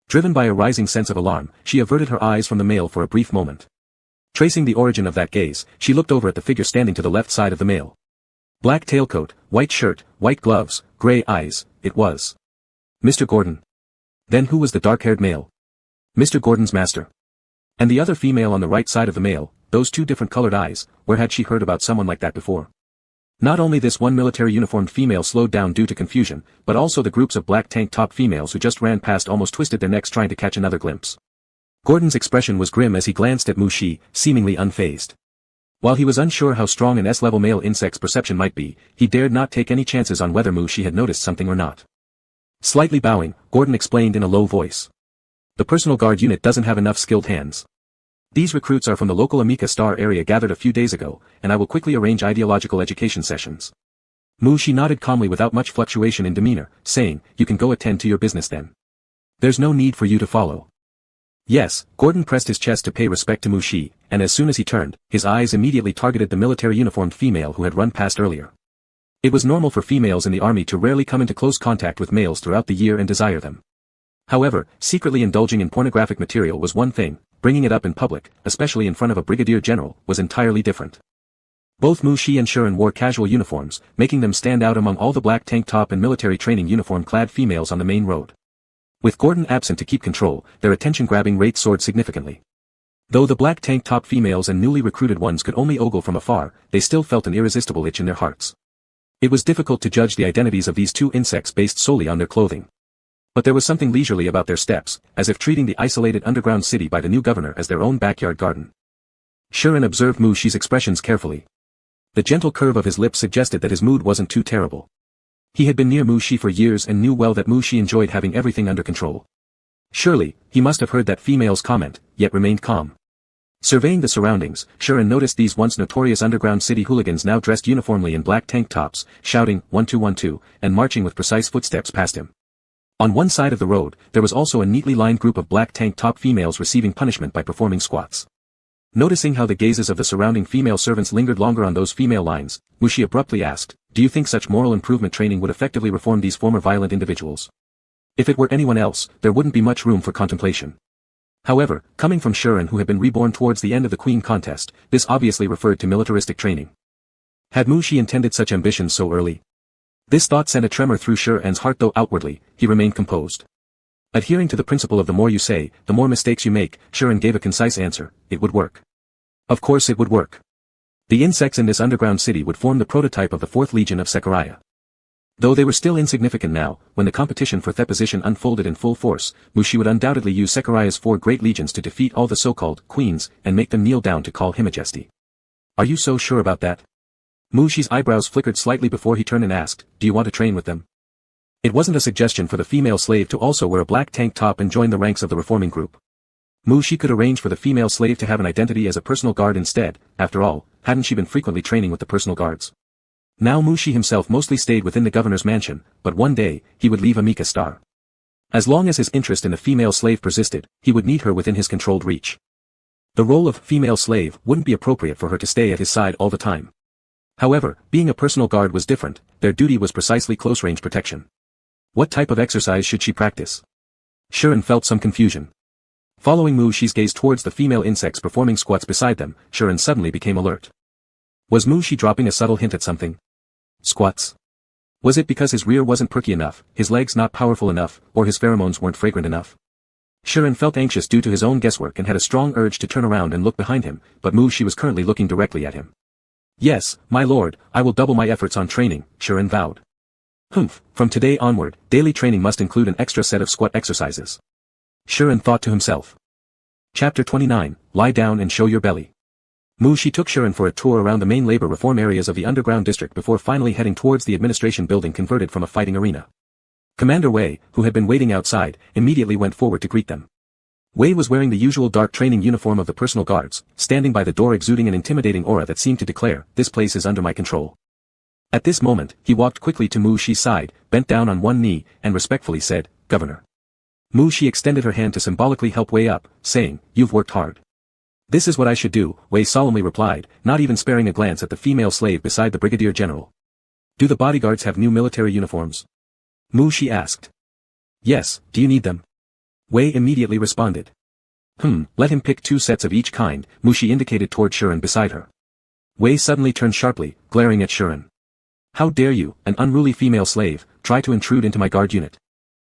Driven by a rising sense of alarm, she averted her eyes from the male for a brief moment. Tracing the origin of that gaze, she looked over at the figure standing to the left side of the male. Black tailcoat, white shirt, white gloves, gray eyes, it was Mr. Gordon. Then who was the dark-haired male? Mr. Gordon's master. And the other female on the right side of the male, those 2 different colored eyes, where had she heard about someone like that before? Not only this one military uniformed female slowed down due to confusion, but also the groups of black tank top females who just ran past almost twisted their necks trying to catch another glimpse. Gordon's expression was grim as he glanced at Mushi, seemingly unfazed. While he was unsure how strong an S-level male insect's perception might be, he dared not take any chances on whether Mushi had noticed something or not. Slightly bowing, Gordon explained in a low voice. "The personal guard unit doesn't have enough skilled hands. These recruits are from the local Amika Star area gathered a few days ago, and I will quickly arrange ideological education sessions. Shi nodded calmly without much fluctuation in demeanor, saying, you can go attend to your business then. There's no need for you to follow. Yes, Gordon pressed his chest to pay respect to Shi, and as soon as he turned, his eyes immediately targeted the military uniformed female who had run past earlier. It was normal for females in the army to rarely come into close contact with males throughout the year and desire them. However, secretly indulging in pornographic material was one thing, bringing it up in public, especially in front of a brigadier general, was entirely different. Both Shi and Shuren wore casual uniforms, making them stand out among all the black tank top and military training uniform-clad females on the main road. With Gordon absent to keep control, their attention-grabbing rate soared significantly. Though the black tank top females and newly recruited ones could only ogle from afar, they still felt an irresistible itch in their hearts. It was difficult to judge the identities of these two insects based solely on their clothing. But there was something leisurely about their steps, as if treating the isolated underground city by the new governor as their own backyard garden. Shuren observed Shi's expressions carefully. The gentle curve of his lips suggested that his mood wasn't too terrible. He had been near Shi for years and knew well that Shi enjoyed having everything under control. Surely, he must have heard that female's comment, yet remained calm. Surveying the surroundings, Shuren noticed these once notorious underground city hooligans now dressed uniformly in black tank tops, shouting, 1212, and marching with precise footsteps past him. On one side of the road, there was also a neatly lined group of black tank top females receiving punishment by performing squats. Noticing how the gazes of the surrounding female servants lingered longer on those female lines, Shi abruptly asked, do you think such moral improvement training would effectively reform these former violent individuals? If it were anyone else, there wouldn't be much room for contemplation. However, coming from Shuren who had been reborn towards the end of the Queen contest, this obviously referred to militaristic training. Had Shi intended such ambitions so early? This thought sent a tremor through Shuren's heart, though outwardly, he remained composed. Adhering to the principle of the more you say, the more mistakes you make, Shuren gave a concise answer, it would work. Of course it would work. The insects in this underground city would form the prototype of the 4th Legion of Zechariah. Though they were still insignificant now, when the competition for that position unfolded in full force, Shi would undoubtedly use Zechariah's 4 great legions to defeat all the so-called queens and make them kneel down to call him Majesty. Are you so sure about that? Shi's eyebrows flickered slightly before he turned and asked, do you want to train with them? It wasn't a suggestion for the female slave to also wear a black tank top and join the ranks of the reforming group. Shi could arrange for the female slave to have an identity as a personal guard instead, after all, hadn't she been frequently training with the personal guards? Now Shi himself mostly stayed within the governor's mansion, but one day, he would leave Amika Star. As long as his interest in the female slave persisted, he would need her within his controlled reach. The role of female slave wouldn't be appropriate for her to stay at his side all the time. However, being a personal guard was different, their duty was precisely close-range protection. What type of exercise should she practice? Shuren felt some confusion. Following Shi's gaze towards the female insects performing squats beside them, Shuren suddenly became alert. Was Shi dropping a subtle hint at something? Squats? Was it because his rear wasn't perky enough, his legs not powerful enough, or his pheromones weren't fragrant enough? Shuren felt anxious due to his own guesswork and had a strong urge to turn around and look behind him, but Shi was currently looking directly at him. Yes, my lord, I will double my efforts on training, Shuren vowed. Humph, from today onward, daily training must include an extra set of squat exercises. Shuren thought to himself. Chapter 29, Lie down and show your belly. Shi took Shuren for a tour around the main labor reform areas of the underground district before finally heading towards the administration building converted from a fighting arena. Commander Wei, who had been waiting outside, immediately went forward to greet them. Wei was wearing the usual dark training uniform of the personal guards, standing by the door exuding an intimidating aura that seemed to declare, this place is under my control. At this moment, he walked quickly to Shi's side, bent down on one knee, and respectfully said, Governor. Shi extended her hand to symbolically help Wei up, saying, you've worked hard. This is what I should do, Wei solemnly replied, not even sparing a glance at the female slave beside the brigadier general. Do the bodyguards have new military uniforms? Shi asked. Yes, do you need them? Wei immediately responded. Let him pick 2 sets of each kind, Shi indicated toward Shuren beside her. Wei suddenly turned sharply, glaring at Shuren. How dare you, an unruly female slave, try to intrude into my guard unit?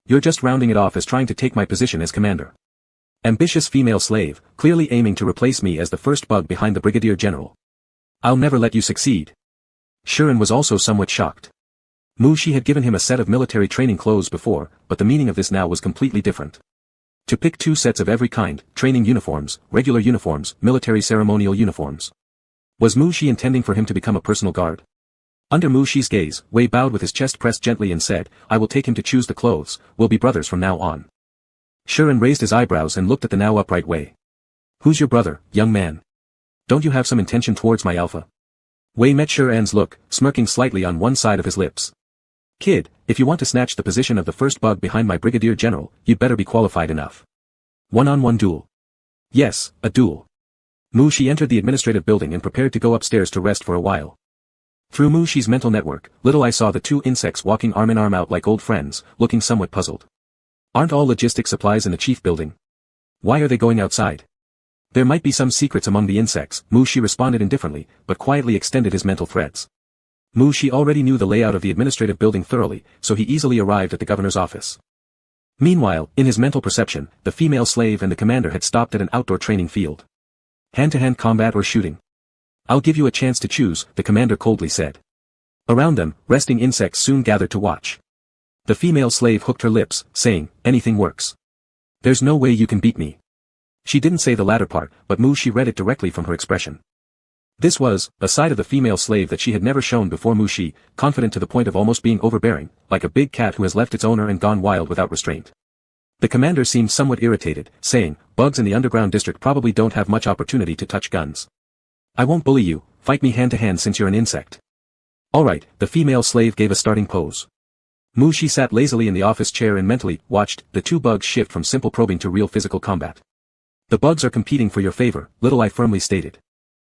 You're just rounding it off as trying to take my position as commander. Ambitious female slave, clearly aiming to replace me as the first bug behind the brigadier general. I'll never let you succeed. Shuren was also somewhat shocked. Shi had given him a set of military training clothes before, but the meaning of this now was completely different. To pick 2 sets of every kind, training uniforms, regular uniforms, military ceremonial uniforms. Was Shi intending for him to become a personal guard? Under Shi's gaze, Wei bowed with his chest pressed gently and said, I will take him to choose the clothes, we'll be brothers from now on. Shuren raised his eyebrows and looked at the now upright Wei. Who's your brother, young man? Don't you have some intention towards my alpha? Wei met Sure-An's look, smirking slightly on one side of his lips. Kid, if you want to snatch the position of the first bug behind my brigadier general, you'd better be qualified enough. One-on-one duel. Yes, a duel. Mu Shi entered the administrative building and prepared to go upstairs to rest for a while. Through Mu Shi's mental network, Little Eye saw the two insects walking arm in arm out like old friends, looking somewhat puzzled. Aren't all logistic supplies in the chief building? Why are they going outside? There might be some secrets among the insects, Mu Shi responded indifferently, but quietly extended his mental threads. Mu Shi already knew the layout of the administrative building thoroughly, so he easily arrived at the governor's office. Meanwhile, in his mental perception, the female slave and the commander had stopped at an outdoor training field. Hand-to-hand combat or shooting? I'll give you a chance to choose, the commander coldly said. Around them, resting insects soon gathered to watch. The female slave hooked her lips, saying, anything works. There's no way you can beat me. She didn't say the latter part, but Mu Shi read it directly from her expression. This was a side of the female slave that she had never shown before. Mu Shi, confident to the point of almost being overbearing, like a big cat who has left its owner and gone wild without restraint. The commander seemed somewhat irritated, saying, bugs in the underground district probably don't have much opportunity to touch guns. I won't bully you, fight me hand-to-hand since you're an insect. Alright, the female slave gave a starting pose. Mu Shi sat lazily in the office chair and mentally watched the two bugs shift from simple probing to real physical combat. The bugs are competing for your favor, Little Eye firmly stated.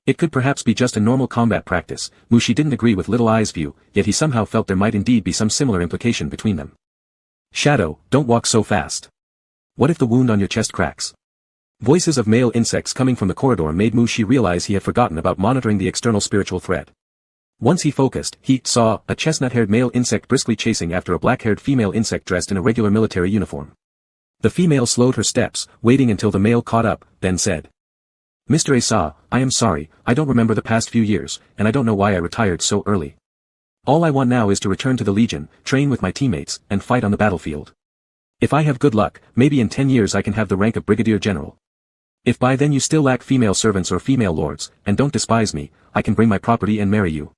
It could perhaps be just a normal combat practice. Mu Shi didn't agree with Little Eye's view, yet he somehow felt there might indeed be some similar implication between them. Shadow, don't walk so fast. What if the wound on your chest cracks? Voices of male insects coming from the corridor made Mu Shi realize he had forgotten about monitoring the external spiritual threat. Once he focused, he saw a chestnut-haired male insect briskly chasing after a black-haired female insect dressed in a regular military uniform. The female slowed her steps, waiting until the male caught up, then said, Mr. Asa, I am sorry, I don't remember the past few years, and I don't know why I retired so early. All I want now is to return to the Legion, train with my teammates, and fight on the battlefield. If I have good luck, maybe in 10 years I can have the rank of Brigadier General. If by then you still lack female servants or female lords, and don't despise me, I can bring my property and marry you.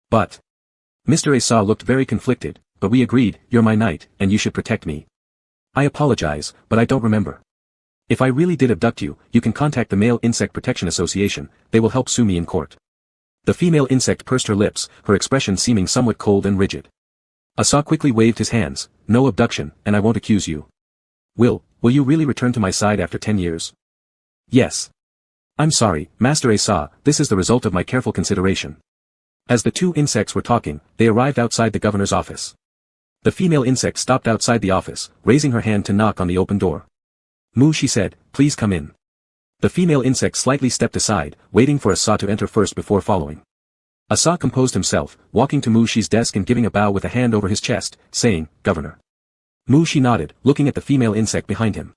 But Mr. Asa looked very conflicted, but we agreed, you're my knight, and you should protect me. I apologize, but I don't remember. If I really did abduct you, you can contact the Male Insect Protection Association, they will help sue me in court. The female insect pursed her lips, her expression seeming somewhat cold and rigid. Asa quickly waved his hands, no abduction, and I won't accuse you. Will you really return to my side after 10 years? Yes. I'm sorry, Master Asa, this is the result of my careful consideration. As the two insects were talking, they arrived outside the governor's office. The female insect stopped outside the office, raising her hand to knock on the open door. Mu Shi said, please come in. The female insect slightly stepped aside, waiting for Asa to enter first before following. Asa composed himself, walking to Mu Shi's desk and giving a bow with a hand over his chest, saying, Governor. Mu Shi nodded, looking at the female insect behind him.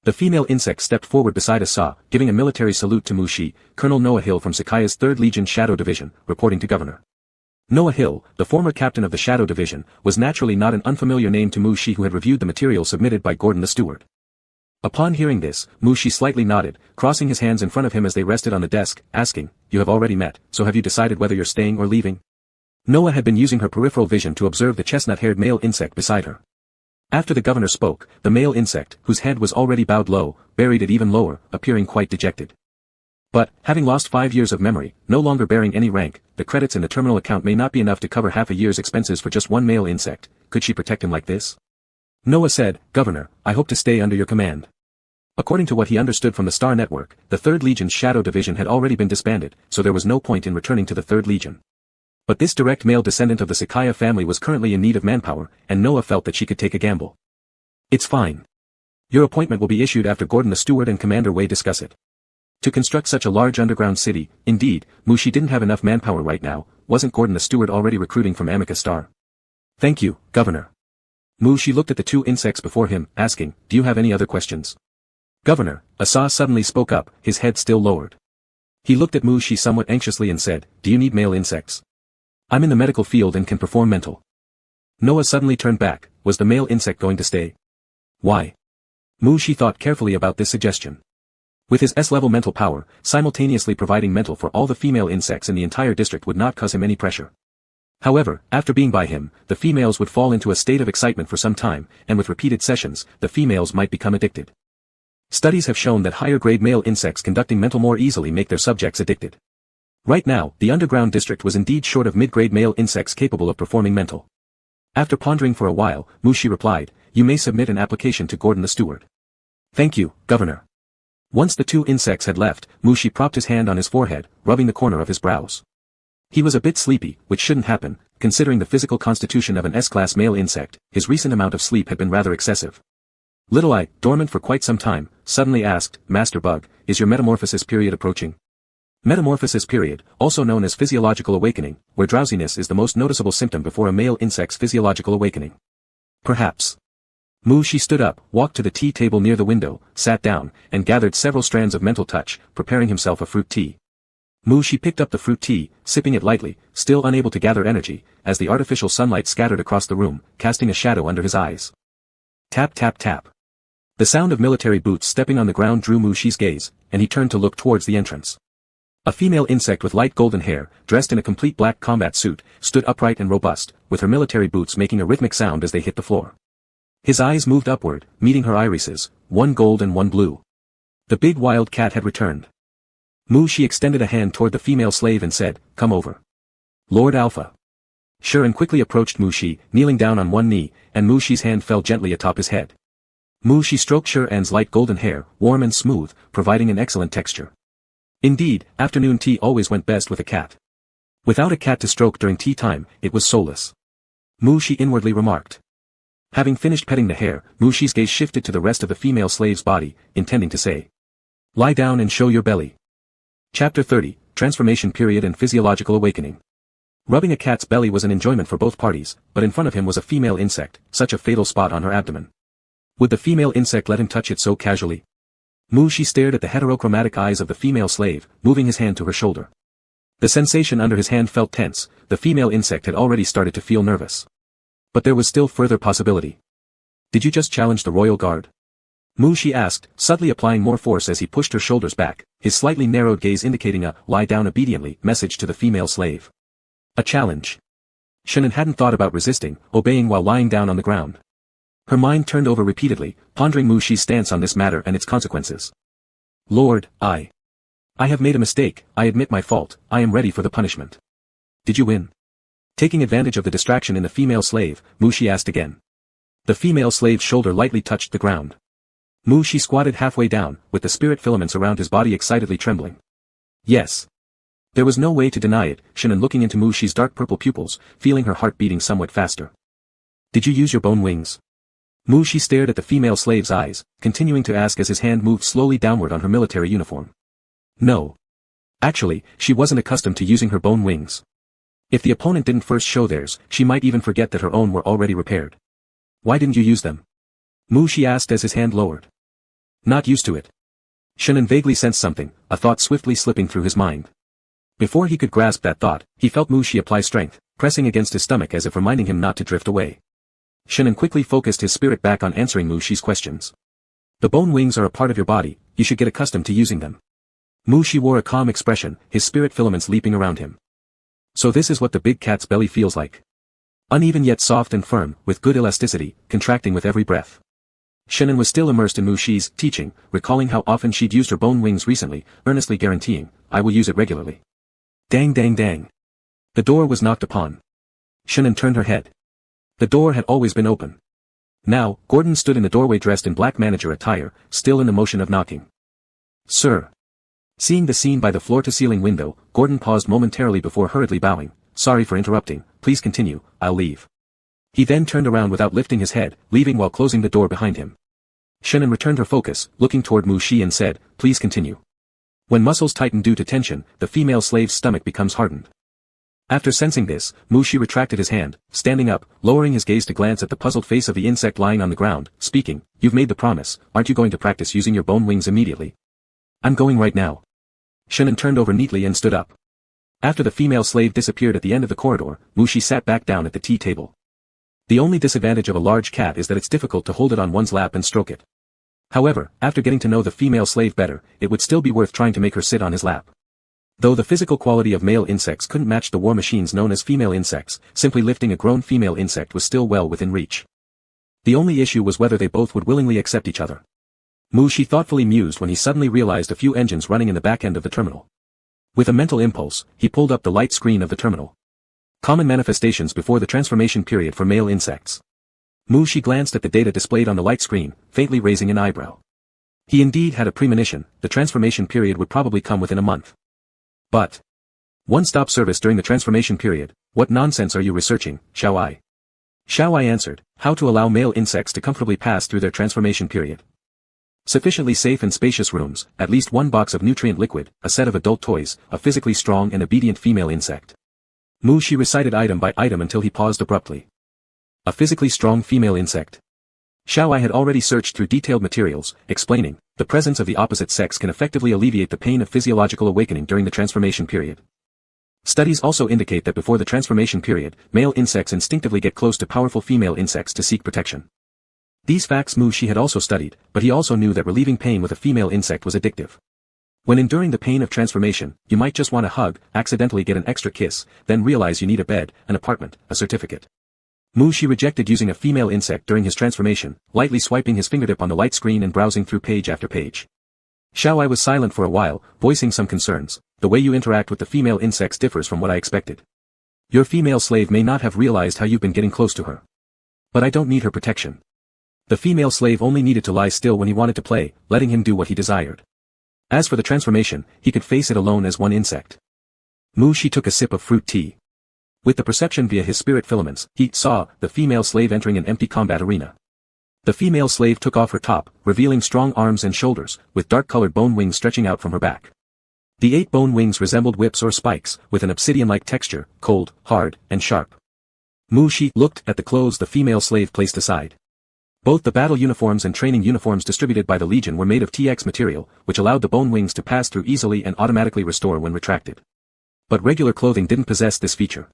The female insect stepped forward beside Asa, giving a military salute to Mu Shi, Colonel Noah Hill from Sakaya's 3rd Legion Shadow Division, reporting to Governor. Noah Hill, the former captain of the Shadow Division, was naturally not an unfamiliar name to Mu Shi, who had reviewed the material submitted by Gordon the Steward. Upon hearing this, Mu Shi slightly nodded, crossing his hands in front of him as they rested on the desk, asking, you have already met, so have you decided whether you're staying or leaving? Noah had been using her peripheral vision to observe the chestnut-haired male insect beside her. After the governor spoke, the male insect, whose head was already bowed low, buried it even lower, appearing quite dejected. But, having lost 5 years of memory, no longer bearing any rank, the credits in the terminal account may not be enough to cover half a year's expenses for just one male insect. Could she protect him like this? Noah said, Governor, I hope to stay under your command. According to what he understood from the Star Network, the 3rd Legion's Shadow Division had already been disbanded, so there was no point in returning to the 3rd Legion. But this direct male descendant of the Sakaya family was currently in need of manpower, and Noah felt that she could take a gamble. It's fine. Your appointment will be issued after Gordon the Steward and Commander Wei discuss it. To construct such a large underground city, indeed, Mu Shi didn't have enough manpower right now. Wasn't Gordon the Steward already recruiting from Amica Star? Thank you, Governor. Mu Shi looked at the two insects before him, asking, do you have any other questions? Governor, Asa suddenly spoke up, his head still lowered. He looked at Mu Shi somewhat anxiously and said, do you need male insects? I'm in the medical field and can perform mental. Noah suddenly turned back. Was the male insect going to stay? Why? Mu Shi thought carefully about this suggestion. With his S-level mental power, simultaneously providing mental for all the female insects in the entire district would not cause him any pressure. However, after being by him, the females would fall into a state of excitement for some time, and with repeated sessions, the females might become addicted. Studies have shown that higher-grade male insects conducting mental more easily make their subjects addicted. Right now, the underground district was indeed short of mid-grade male insects capable of performing mental. After pondering for a while, Mushi replied, "You may submit an application to Gordon the steward." "Thank you, Governor." Once the two insects had left, Mushi propped his hand on his forehead, rubbing the corner of his brows. He was a bit sleepy, which shouldn't happen, considering the physical constitution of an S-class male insect. His recent amount of sleep had been rather excessive. Little Eye, dormant for quite some time, suddenly asked, "Master Bug, is your metamorphosis period approaching?" Metamorphosis period, also known as physiological awakening, where drowsiness is the most noticeable symptom before a male insect's physiological awakening. Perhaps. Mushi stood up, walked to the tea table near the window, sat down, and gathered several strands of mental touch, preparing himself a fruit tea. Mushi picked up the fruit tea, sipping it lightly, still unable to gather energy, as the artificial sunlight scattered across the room, casting a shadow under his eyes. Tap tap tap. The sound of military boots stepping on the ground drew Mushi's gaze, and he turned to look towards the entrance. A female insect with light golden hair, dressed in a complete black combat suit, stood upright and robust, with her military boots making a rhythmic sound as they hit the floor. His eyes moved upward, meeting her irises, one gold and one blue. The big wild cat had returned. Mushi extended a hand toward the female slave and said, "Come over." "Lord Alpha." Shuren quickly approached Mushi, kneeling down on one knee, and Mushi's hand fell gently atop his head. Mushi stroked Shuren's light golden hair, warm and smooth, providing an excellent texture. Indeed, afternoon tea always went best with a cat. Without a cat to stroke during tea time, it was soulless. Mushi inwardly remarked. Having finished petting the hair, Mushi's gaze shifted to the rest of the female slave's body, intending to say, "Lie down and show your belly." Chapter 30, Transformation Period and Physiological Awakening. Rubbing a cat's belly was an enjoyment for both parties, but in front of him was a female insect, such a fatal spot on her abdomen. Would the female insect let him touch it so casually? Mushi stared at the heterochromatic eyes of the female slave, moving his hand to her shoulder. The sensation under his hand felt tense. The female insect had already started to feel nervous. But there was still further possibility. "Did you just challenge the royal guard?" Mushi asked, subtly applying more force as he pushed her shoulders back, his slightly narrowed gaze indicating a "lie down obediently" message to the female slave. A challenge. Shuren hadn't thought about resisting, obeying while lying down on the ground. Her mind turned over repeatedly, pondering Mushi's stance on this matter and its consequences. "Lord, I have made a mistake, I admit my fault, I am ready for the punishment." "Did you win?" Taking advantage of the distraction in the female slave, Mushi asked again. The female slave's shoulder lightly touched the ground. Mushi squatted halfway down, with the spirit filaments around his body excitedly trembling. "Yes." There was no way to deny it, Shuren looking into Mushi's dark purple pupils, feeling her heart beating somewhat faster. "Did you use your bone wings?" Mushi stared at the female slave's eyes, continuing to ask as his hand moved slowly downward on her military uniform. No. Actually, she wasn't accustomed to using her bone wings. If the opponent didn't first show theirs, she might even forget that her own were already repaired. "Why didn't you use them?" Mushi asked as his hand lowered. "Not used to it." Shuren vaguely sensed something, a thought swiftly slipping through his mind. Before he could grasp that thought, he felt Mushi apply strength, pressing against his stomach as if reminding him not to drift away. Shuren quickly focused his spirit back on answering Mushi's questions. "The bone wings are a part of your body, you should get accustomed to using them." Mushi wore a calm expression, his spirit filaments leaping around him. "So this is what the big cat's belly feels like. Uneven yet soft and firm, with good elasticity, contracting with every breath." Shuren was still immersed in Mushi's teaching, recalling how often she'd used her bone wings recently, earnestly guaranteeing, "I will use it regularly." Dang dang dang. The door was knocked upon. Shuren turned her head. The door had always been open. Now, Gordon stood in the doorway dressed in black manager attire, still in the motion of knocking. "Sir." Seeing the scene by the floor-to-ceiling window, Gordon paused momentarily before hurriedly bowing. "Sorry for interrupting, please continue, I'll leave." He then turned around without lifting his head, leaving while closing the door behind him. Shuren returned her focus, looking toward Mushi and said, "Please continue." When muscles tighten due to tension, the female slave's stomach becomes hardened. After sensing this, Mushi retracted his hand, standing up, lowering his gaze to glance at the puzzled face of the insect lying on the ground, speaking, "You've made the promise, aren't you going to practice using your bone wings immediately?" "I'm going right now." Shuren turned over neatly and stood up. After the female slave disappeared at the end of the corridor, Mushi sat back down at the tea table. The only disadvantage of a large cat is that it's difficult to hold it on one's lap and stroke it. However, after getting to know the female slave better, it would still be worth trying to make her sit on his lap. Though the physical quality of male insects couldn't match the war machines known as female insects, simply lifting a grown female insect was still well within reach. The only issue was whether they both would willingly accept each other. Mu Shi thoughtfully mused when he suddenly realized a few engines running in the back end of the terminal. With a mental impulse, he pulled up the light screen of the terminal. Common manifestations before the transformation period for male insects. Mu Shi glanced at the data displayed on the light screen, faintly raising an eyebrow. He indeed had a premonition, the transformation period would probably come within a month. But one-stop service during the transformation period, what nonsense are you researching, Xiao Ai? Xiao Ai answered, how to allow male insects to comfortably pass through their transformation period. Sufficiently safe and spacious rooms, at least one box of nutrient liquid, a set of adult toys, a physically strong and obedient female insect. Mu Shi recited item by item until he paused abruptly. A physically strong female insect. Xiao Ai had already searched through detailed materials, explaining, the presence of the opposite sex can effectively alleviate the pain of physiological awakening during the transformation period. Studies also indicate that before the transformation period, male insects instinctively get close to powerful female insects to seek protection. These facts Mu Shi had also studied, but he also knew that relieving pain with a female insect was addictive. When enduring the pain of transformation, you might just want a hug, accidentally get an extra kiss, then realize you need a bed, an apartment, a certificate. Mu Shi rejected using a female insect during his transformation, lightly swiping his fingertip on the light screen and browsing through page after page. Xiao Ai was silent for a while, voicing some concerns. The way you interact with the female insects differs from what I expected. Your female slave may not have realized how you've been getting close to her. But I don't need her protection. The female slave only needed to lie still when he wanted to play, letting him do what he desired. As for the transformation, he could face it alone as one insect. Mu Shi took a sip of fruit tea. With the perception via his spirit filaments, he saw the female slave entering an empty combat arena. The female slave took off her top, revealing strong arms and shoulders, with dark-colored bone wings stretching out from her back. The 8 bone wings resembled whips or spikes, with an obsidian-like texture, cold, hard, and sharp. Mu Shi looked at the clothes the female slave placed aside. Both the battle uniforms and training uniforms distributed by the Legion were made of TX material, which allowed the bone wings to pass through easily and automatically restore when retracted. But regular clothing didn't possess this feature.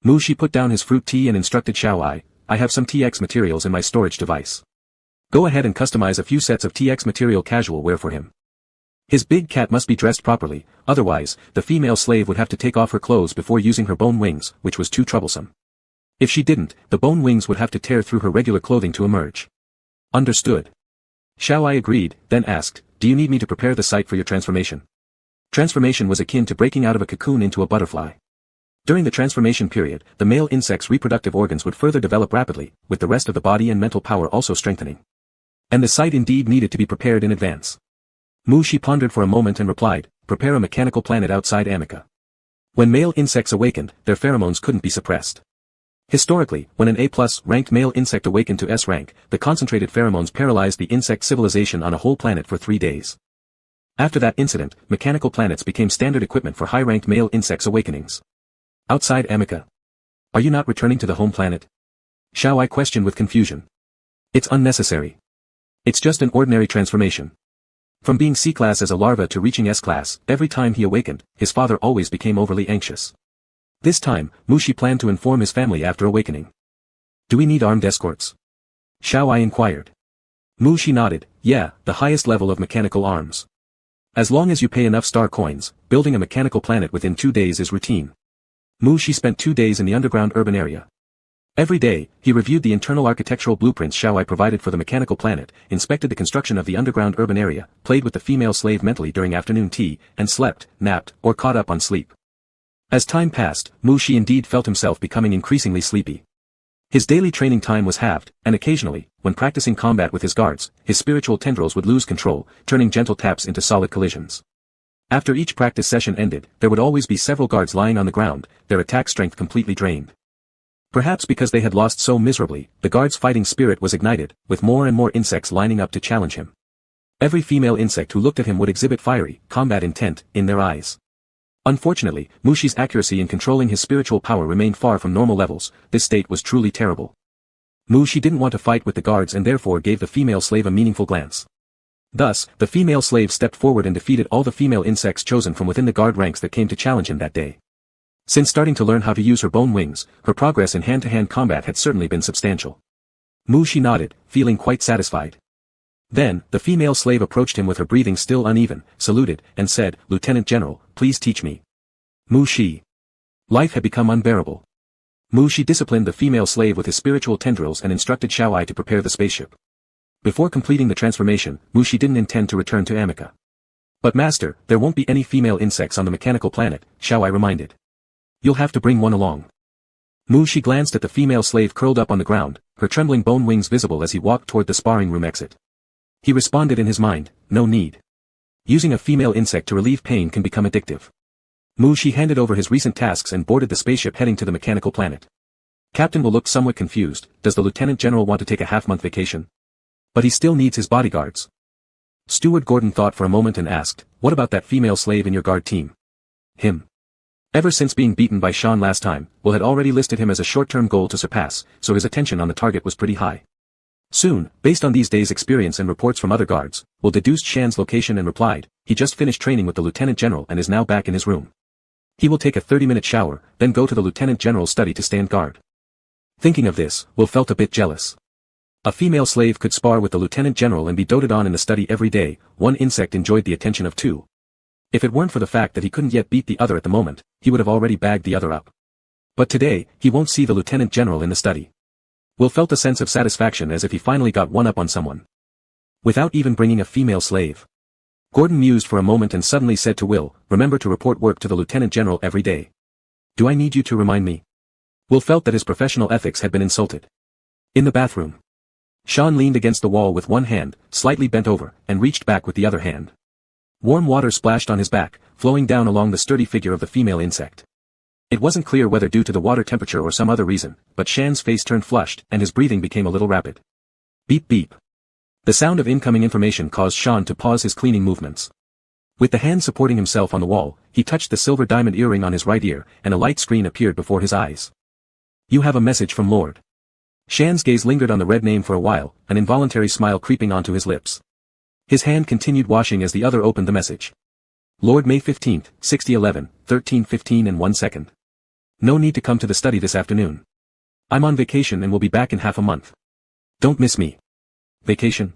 Mu Shi put down his fruit tea and instructed Xiao Ai, I have some TX materials in my storage device. Go ahead and customize a few sets of TX material casual wear for him. His big cat must be dressed properly, otherwise, the female slave would have to take off her clothes before using her bone wings, which was too troublesome. If she didn't, the bone wings would have to tear through her regular clothing to emerge. Understood. Xiao Ai agreed, then asked, do you need me to prepare the site for your transformation? Transformation was akin to breaking out of a cocoon into a butterfly. During the transformation period, the male insect's reproductive organs would further develop rapidly, with the rest of the body and mental power also strengthening. And the site indeed needed to be prepared in advance. Mu Shi pondered for a moment and replied, prepare a mechanical planet outside Amica. When male insects awakened, their pheromones couldn't be suppressed. Historically, when an A+ ranked male insect awakened to S rank, the concentrated pheromones paralyzed the insect civilization on a whole planet for 3 days. After that incident, mechanical planets became standard equipment for high-ranked male insects awakenings. Outside Amica. Are you not returning to the home planet? Xiao Ai questioned with confusion. It's unnecessary. It's just an ordinary transformation. From being C-class as a larva to reaching S-class, every time he awakened, his father always became overly anxious. This time, Mu Shi planned to inform his family after awakening. Do we need armed escorts? Xiao Ai inquired. Mu Shi nodded, yeah, the highest level of mechanical arms. As long as you pay enough star coins, building a mechanical planet within 2 days is routine. Mu Shi spent 2 days in the underground urban area. Every day, he reviewed the internal architectural blueprints Xiao Ai provided for the mechanical planet, inspected the construction of the underground urban area, played with the female slave mentally during afternoon tea, and slept, napped, or caught up on sleep. As time passed, Mu Shi indeed felt himself becoming increasingly sleepy. His daily training time was halved, and occasionally, when practicing combat with his guards, his spiritual tendrils would lose control, turning gentle taps into solid collisions. After each practice session ended, there would always be several guards lying on the ground, their attack strength completely drained. Perhaps because they had lost so miserably, the guard's fighting spirit was ignited, with more and more insects lining up to challenge him. Every female insect who looked at him would exhibit fiery, combat intent, in their eyes. Unfortunately, Mu Shi's accuracy in controlling his spiritual power remained far from normal levels. This state was truly terrible. Mu Shi didn't want to fight with the guards and therefore gave the female slave a meaningful glance. Thus, the female slave stepped forward and defeated all the female insects chosen from within the guard ranks that came to challenge him that day. Since starting to learn how to use her bone wings, her progress in hand-to-hand combat had certainly been substantial. Mu Shi nodded, feeling quite satisfied. Then, the female slave approached him with her breathing still uneven, saluted, and said, Lieutenant General, please teach me. Mu Shi. Life had become unbearable. Mu Shi disciplined the female slave with his spiritual tendrils and instructed Xiao Ai to prepare the spaceship. Before completing the transformation, Mushi didn't intend to return to Amica. But master, there won't be any female insects on the mechanical planet, Xiaowai reminded. You'll have to bring one along. Mushi glanced at the female slave curled up on the ground, her trembling bone wings visible as he walked toward the sparring room exit. He responded in his mind, no need. Using a female insect to relieve pain can become addictive. Mushi handed over his recent tasks and boarded the spaceship heading to the mechanical planet. Captain Will looked somewhat confused. Does the Lieutenant General want to take a half-month vacation? But he still needs his bodyguards. Steward Gordon thought for a moment and asked, what about that female slave in your guard team? Him. Ever since being beaten by Sean last time, Will had already listed him as a short-term goal to surpass, so his attention on the target was pretty high. Soon, based on these days' experience and reports from other guards, Will deduced Shan's location and replied, he just finished training with the Lieutenant General and is now back in his room. He will take a 30-minute shower, then go to the Lieutenant General's study to stand guard. Thinking of this, Will felt a bit jealous. A female slave could spar with the Lieutenant General and be doted on in the study every day. One insect enjoyed the attention of two. If it weren't for the fact that he couldn't yet beat the other at the moment, he would have already bagged the other up. But today, he won't see the Lieutenant General in the study. Will felt a sense of satisfaction as if he finally got one up on someone. Without even bringing a female slave. Gordon mused for a moment and suddenly said to Will, remember to report work to the Lieutenant General every day. Do I need you to remind me? Will felt that his professional ethics had been insulted. In the bathroom. Sean leaned against the wall with one hand, slightly bent over, and reached back with the other hand. Warm water splashed on his back, flowing down along the sturdy figure of the female insect. It wasn't clear whether due to the water temperature or some other reason, but Shan's face turned flushed and his breathing became a little rapid. Beep beep. The sound of incoming information caused Sean to pause his cleaning movements. With the hand supporting himself on the wall, he touched the silver diamond earring on his right ear, and a light screen appeared before his eyes. You have a message from Lord. Shan's gaze lingered on the red name for a while, an involuntary smile creeping onto his lips. His hand continued washing as the other opened the message. Lord May 15th, 6011, 13:15 and 1 second. No need to come to the study this afternoon. I'm on vacation and will be back in half a month. Don't miss me. Vacation?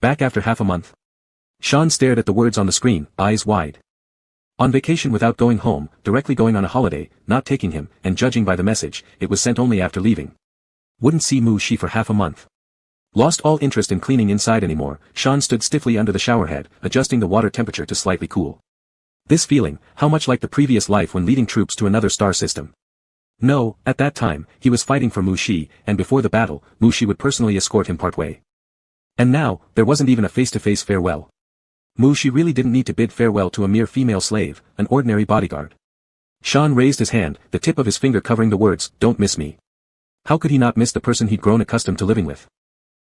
Back after half a month? Sean stared at the words on the screen, eyes wide. On vacation without going home, directly going on a holiday, not taking him, and judging by the message, it was sent only after leaving. Wouldn't see Mushi for half a month. Lost all interest in cleaning inside anymore, Sean stood stiffly under the showerhead, adjusting the water temperature to slightly cool. This feeling, how much like the previous life when leading troops to another star system. No, at that time, he was fighting for Mushi, and before the battle, Mushi would personally escort him partway. And now, there wasn't even a face-to-face farewell. Mushi really didn't need to bid farewell to a mere female slave, an ordinary bodyguard. Sean raised his hand, the tip of his finger covering the words, don't miss me. How could he not miss the person he'd grown accustomed to living with?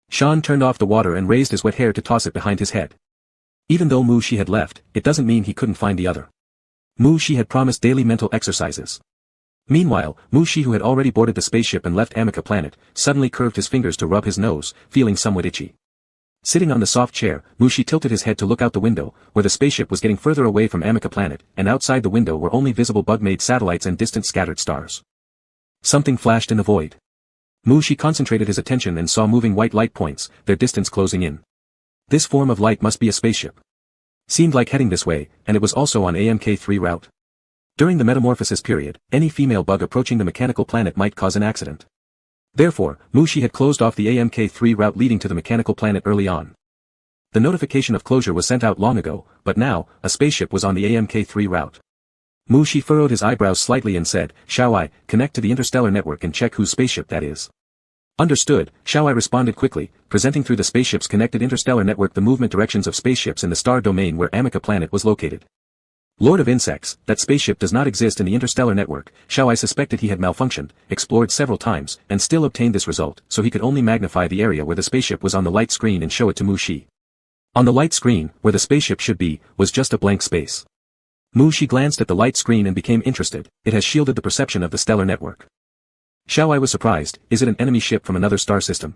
Sean turned off the water and raised his wet hair to toss it behind his head. Even though Mushi had left, it doesn't mean he couldn't find the other. Mushi had promised daily mental exercises. Meanwhile, Mushi, who had already boarded the spaceship and left Amica planet, suddenly curved his fingers to rub his nose, feeling somewhat itchy. Sitting on the soft chair, Mushi tilted his head to look out the window, where the spaceship was getting further away from Amica planet, and outside the window were only visible bug-made satellites and distant scattered stars. Something flashed in the void. Mushi concentrated his attention and saw moving white light points, their distance closing in. This form of light must be a spaceship. Seemed like heading this way, and it was also on AMK-3 route. During the metamorphosis period, any female bug approaching the mechanical planet might cause an accident. Therefore, Mushi had closed off the AMK-3 route leading to the mechanical planet early on. The notification of closure was sent out long ago, but now, a spaceship was on the AMK-3 route. Mushi furrowed his eyebrows slightly and said, Xiaowai, connect to the interstellar network and check whose spaceship that is. Understood, Xiaowai responded quickly, presenting through the spaceship's connected interstellar network the movement directions of spaceships in the star domain where Amica planet was located. Lord of Insects, that spaceship does not exist in the interstellar network. Xiaowai suspected he had malfunctioned, explored several times, and still obtained this result, so he could only magnify the area where the spaceship was on the light screen and show it to Mushi. On the light screen, where the spaceship should be, was just a blank space. Mushi glanced at the light screen and became interested. It has shielded the perception of the stellar network. Xiaowai was surprised. Is it an enemy ship from another star system?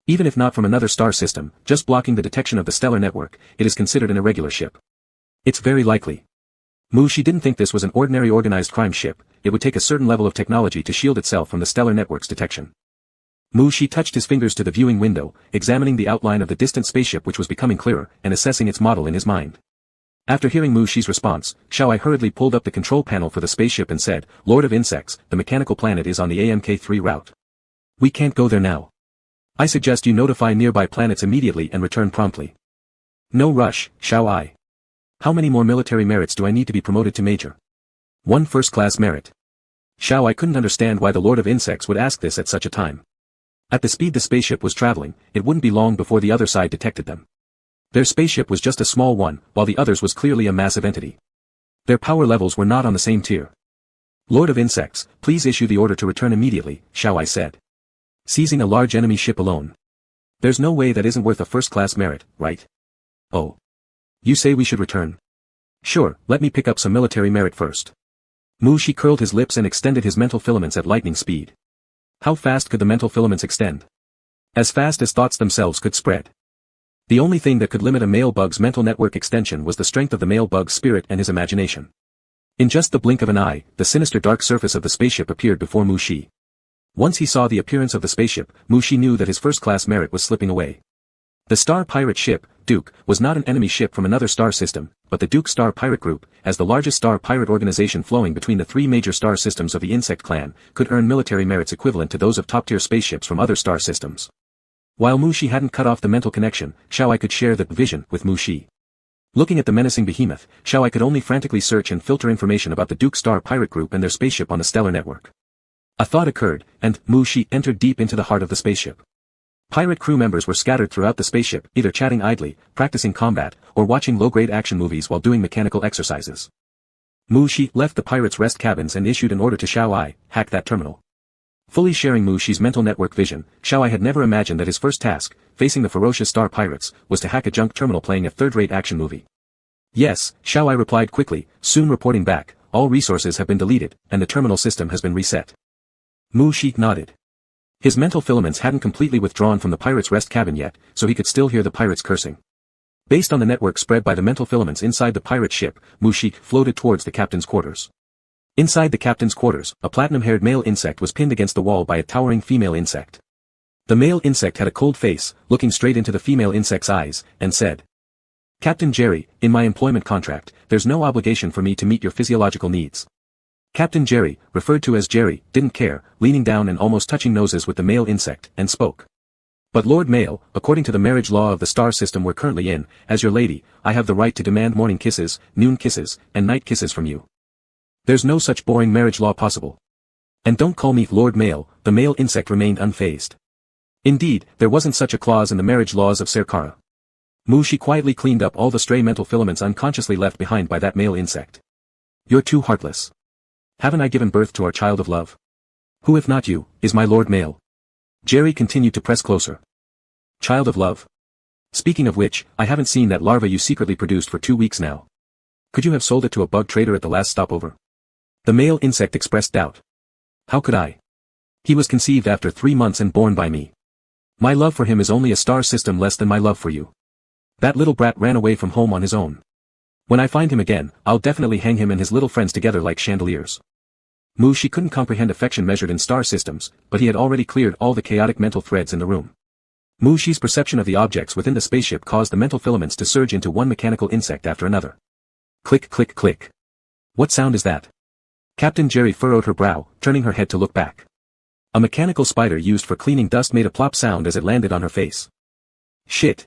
Even if not from another star system, just blocking the detection of the stellar network, it is considered an irregular ship. It's very likely. Mushi didn't think this was an ordinary organized crime ship. It would take a certain level of technology to shield itself from the stellar network's detection. Mushi touched his fingers to the viewing window, examining the outline of the distant spaceship which was becoming clearer, and assessing its model in his mind. After hearing Mushi's response, Xiaowai hurriedly pulled up the control panel for the spaceship and said, Lord of Insects, the mechanical planet is on the AMK-3 route. We can't go there now. I suggest you notify nearby planets immediately and return promptly. No rush, shall I? How many more military merits do I need to be promoted to major? 1 first-class merit. Shao I couldn't understand why the Lord of Insects would ask this at such a time. At the speed the spaceship was traveling, it wouldn't be long before the other side detected them. Their spaceship was just a small one, while the others was clearly a massive entity. Their power levels were not on the same tier. Lord of Insects, please issue the order to return immediately, Shao I said. Seizing a large enemy ship alone. There's no way that isn't worth a first-class merit, right? Oh. You say we should return? Sure, let me pick up some military merit first. Mu Shi curled his lips and extended his mental filaments at lightning speed. How fast could the mental filaments extend? As fast as thoughts themselves could spread. The only thing that could limit a male bug's mental network extension was the strength of the male bug's spirit and his imagination. In just the blink of an eye, the sinister dark surface of the spaceship appeared before Mu Shi. Once he saw the appearance of the spaceship, Mu Shi knew that his first-class merit was slipping away. The star pirate ship, Duke, was not an enemy ship from another star system, but the Duke Star Pirate Group, as the largest star pirate organization flowing between the 3 major star systems of the Insect clan, could earn military merits equivalent to those of top-tier spaceships from other star systems. While Mu Shi hadn't cut off the mental connection, Shao I could share that vision with Mu Shi. Looking at the menacing behemoth, Shao I could only frantically search and filter information about the Duke Star Pirate Group and their spaceship on the stellar network. A thought occurred, and Mu Shi entered deep into the heart of the spaceship. Pirate crew members were scattered throughout the spaceship, either chatting idly, practicing combat, or watching low-grade action movies while doing mechanical exercises. Mu Shi left the pirates' rest cabins and issued an order to Shao I, hack that terminal. Fully sharing Mu Shi's mental network vision, Shao I had never imagined that his first task, facing the ferocious star pirates, was to hack a junk terminal playing a third-rate action movie. Yes, Shao I replied quickly, soon reporting back, all resources have been deleted, and the terminal system has been reset. Mu Shi nodded. His mental filaments hadn't completely withdrawn from the pirate's rest cabin yet, so he could still hear the pirates cursing. Based on the network spread by the mental filaments inside the pirate ship, Mu Shi floated towards the captain's quarters. Inside the captain's quarters, a platinum-haired male insect was pinned against the wall by a towering female insect. The male insect had a cold face, looking straight into the female insect's eyes, and said, Captain Jerry, in my employment contract, there's no obligation for me to meet your physiological needs. Captain Jerry, referred to as Jerry, didn't care, leaning down and almost touching noses with the male insect, and spoke. But Lord Male, according to the marriage law of the star system we're currently in, as your lady, I have the right to demand morning kisses, noon kisses, and night kisses from you. There's no such boring marriage law possible. And don't call me Lord Male, the male insect remained unfazed. Indeed, there wasn't such a clause in the marriage laws of Serkara. Mu Shi quietly cleaned up all the stray mental filaments unconsciously left behind by that male insect. You're too heartless. Haven't I given birth to our child of love? Who if not you, is my Lord Male? Jerry continued to press closer. Child of love? Speaking of which, I haven't seen that larva you secretly produced for 2 weeks now. Could you have sold it to a bug trader at the last stopover? The male insect expressed doubt. How could I? He was conceived after 3 months and born by me. My love for him is only a star system less than my love for you. That little brat ran away from home on his own. When I find him again, I'll definitely hang him and his little friends together like chandeliers. Mu Shi couldn't comprehend affection measured in star systems, but he had already cleared all the chaotic mental threads in the room. Mu Shi's perception of the objects within the spaceship caused the mental filaments to surge into one mechanical insect after another. Click click click. What sound is that? Captain Jerry furrowed her brow, turning her head to look back. A mechanical spider used for cleaning dust made a plop sound as it landed on her face. Shit.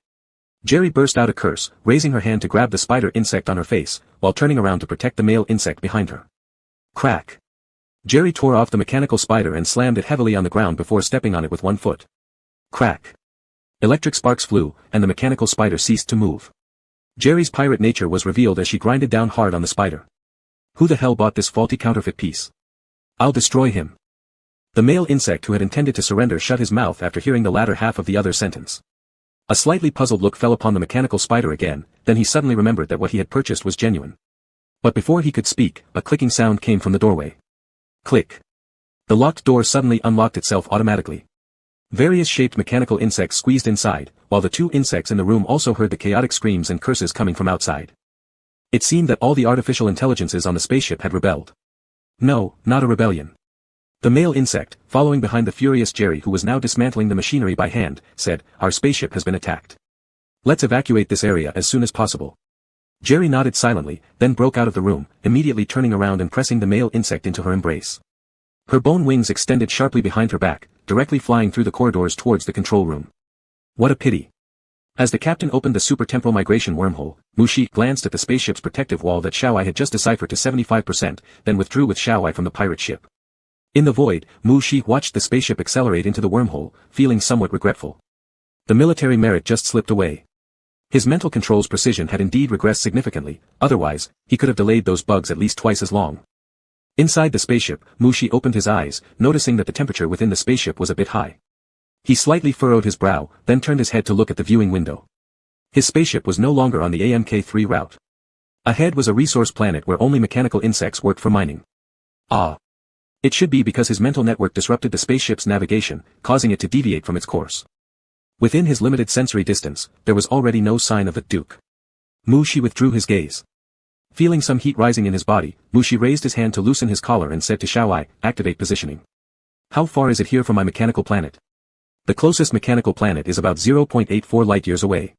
Jerry burst out a curse, raising her hand to grab the spider insect on her face, while turning around to protect the male insect behind her. Crack. Jerry tore off the mechanical spider and slammed it heavily on the ground before stepping on it with one foot. Crack. Electric sparks flew, and the mechanical spider ceased to move. Jerry's pirate nature was revealed as she grinded down hard on the spider. Who the hell bought this faulty counterfeit piece? I'll destroy him. The male insect who had intended to surrender shut his mouth after hearing the latter half of the other sentence. A slightly puzzled look fell upon the mechanical spider again, then he suddenly remembered that what he had purchased was genuine. But before he could speak, a clicking sound came from the doorway. Click. The locked door suddenly unlocked itself automatically. Various shaped mechanical insects squeezed inside, while the 2 insects in the room also heard the chaotic screams and curses coming from outside. It seemed that all the artificial intelligences on the spaceship had rebelled. No, not a rebellion. The male insect, following behind the furious Jerry who was now dismantling the machinery by hand, said, Our spaceship has been attacked. Let's evacuate this area as soon as possible. Jerry nodded silently, then broke out of the room, immediately turning around and pressing the male insect into her embrace. Her bone wings extended sharply behind her back, directly flying through the corridors towards the control room. What a pity. As the captain opened the supertemporal migration wormhole, Mu Shi glanced at the spaceship's protective wall that Xiaowai had just deciphered to 75%, then withdrew with Xiaowai from the pirate ship. In the void, Mu Shi watched the spaceship accelerate into the wormhole, feeling somewhat regretful. The military merit just slipped away. His mental control's precision had indeed regressed significantly, otherwise, he could have delayed those bugs at least twice as long. Inside the spaceship, Mu Shi opened his eyes, noticing that the temperature within the spaceship was a bit high. He slightly furrowed his brow, then turned his head to look at the viewing window. His spaceship was no longer on the AMK-3 route. Ahead was a resource planet where only mechanical insects worked for mining. Ah. It should be because his mental network disrupted the spaceship's navigation, causing it to deviate from its course. Within his limited sensory distance, there was already no sign of the Duke. Mu Shi withdrew his gaze. Feeling some heat rising in his body, Mu Shi raised his hand to loosen his collar and said to Xiaowai, "Activate positioning." "How far is it here from my mechanical planet?" "The closest mechanical planet is about 0.84 light-years away."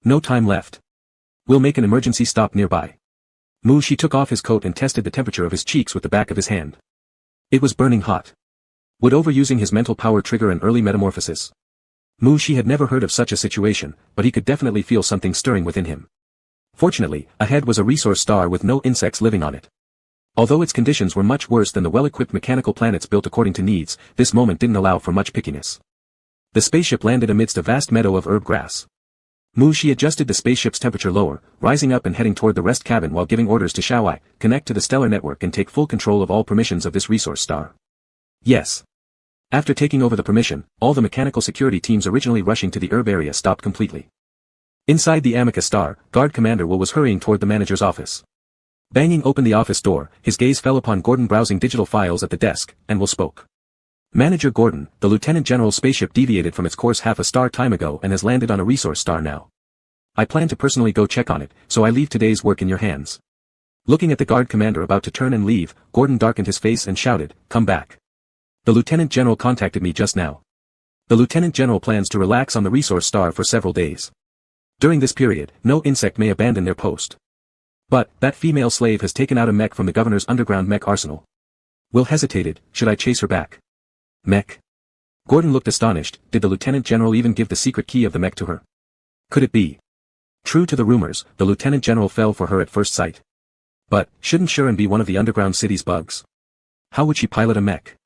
No time left. "We'll make an emergency stop nearby." Mu Shi took off his coat and tested the temperature of his cheeks with the back of his hand. It was burning hot. Would overusing his mental power trigger an early metamorphosis? Mu Shi had never heard of such a situation, but he could definitely feel something stirring within him. Fortunately, ahead was a resource star with no insects living on it. Although its conditions were much worse than the well-equipped mechanical planets built according to needs, this moment didn't allow for much pickiness. The spaceship landed amidst a vast meadow of herb grass. Mu Shi adjusted the spaceship's temperature lower, rising up and heading toward the rest cabin while giving orders to Xiaowai, "Connect to the stellar network and take full control of all permissions of this resource star." Yes. After taking over the permission, all the mechanical security teams originally rushing to the herb area stopped completely. Inside the Amica star, Guard Commander Will was hurrying toward the manager's office. Banging open the office door, his gaze fell upon Gordon browsing digital files at the desk, and Will spoke. "Manager Gordon, the Lieutenant General's spaceship deviated from its course half a star time ago and has landed on a resource star now. I plan to personally go check on it, so I leave today's work in your hands." Looking at the Guard Commander about to turn and leave, Gordon darkened his face and shouted, "Come back. The Lieutenant General contacted me just now. The Lieutenant General plans to relax on the resource star for several days. During this period, no insect may abandon their post. But, that female slave has taken out a mech from the governor's underground mech arsenal." Will hesitated, "Should I chase her back?" "Mech?" Gordon looked astonished. Did the Lieutenant General even give the secret key of the mech to her? Could it be? True to the rumors, the Lieutenant General fell for her at first sight. But, shouldn't Shuren be one of the underground city's bugs? How would she pilot a mech?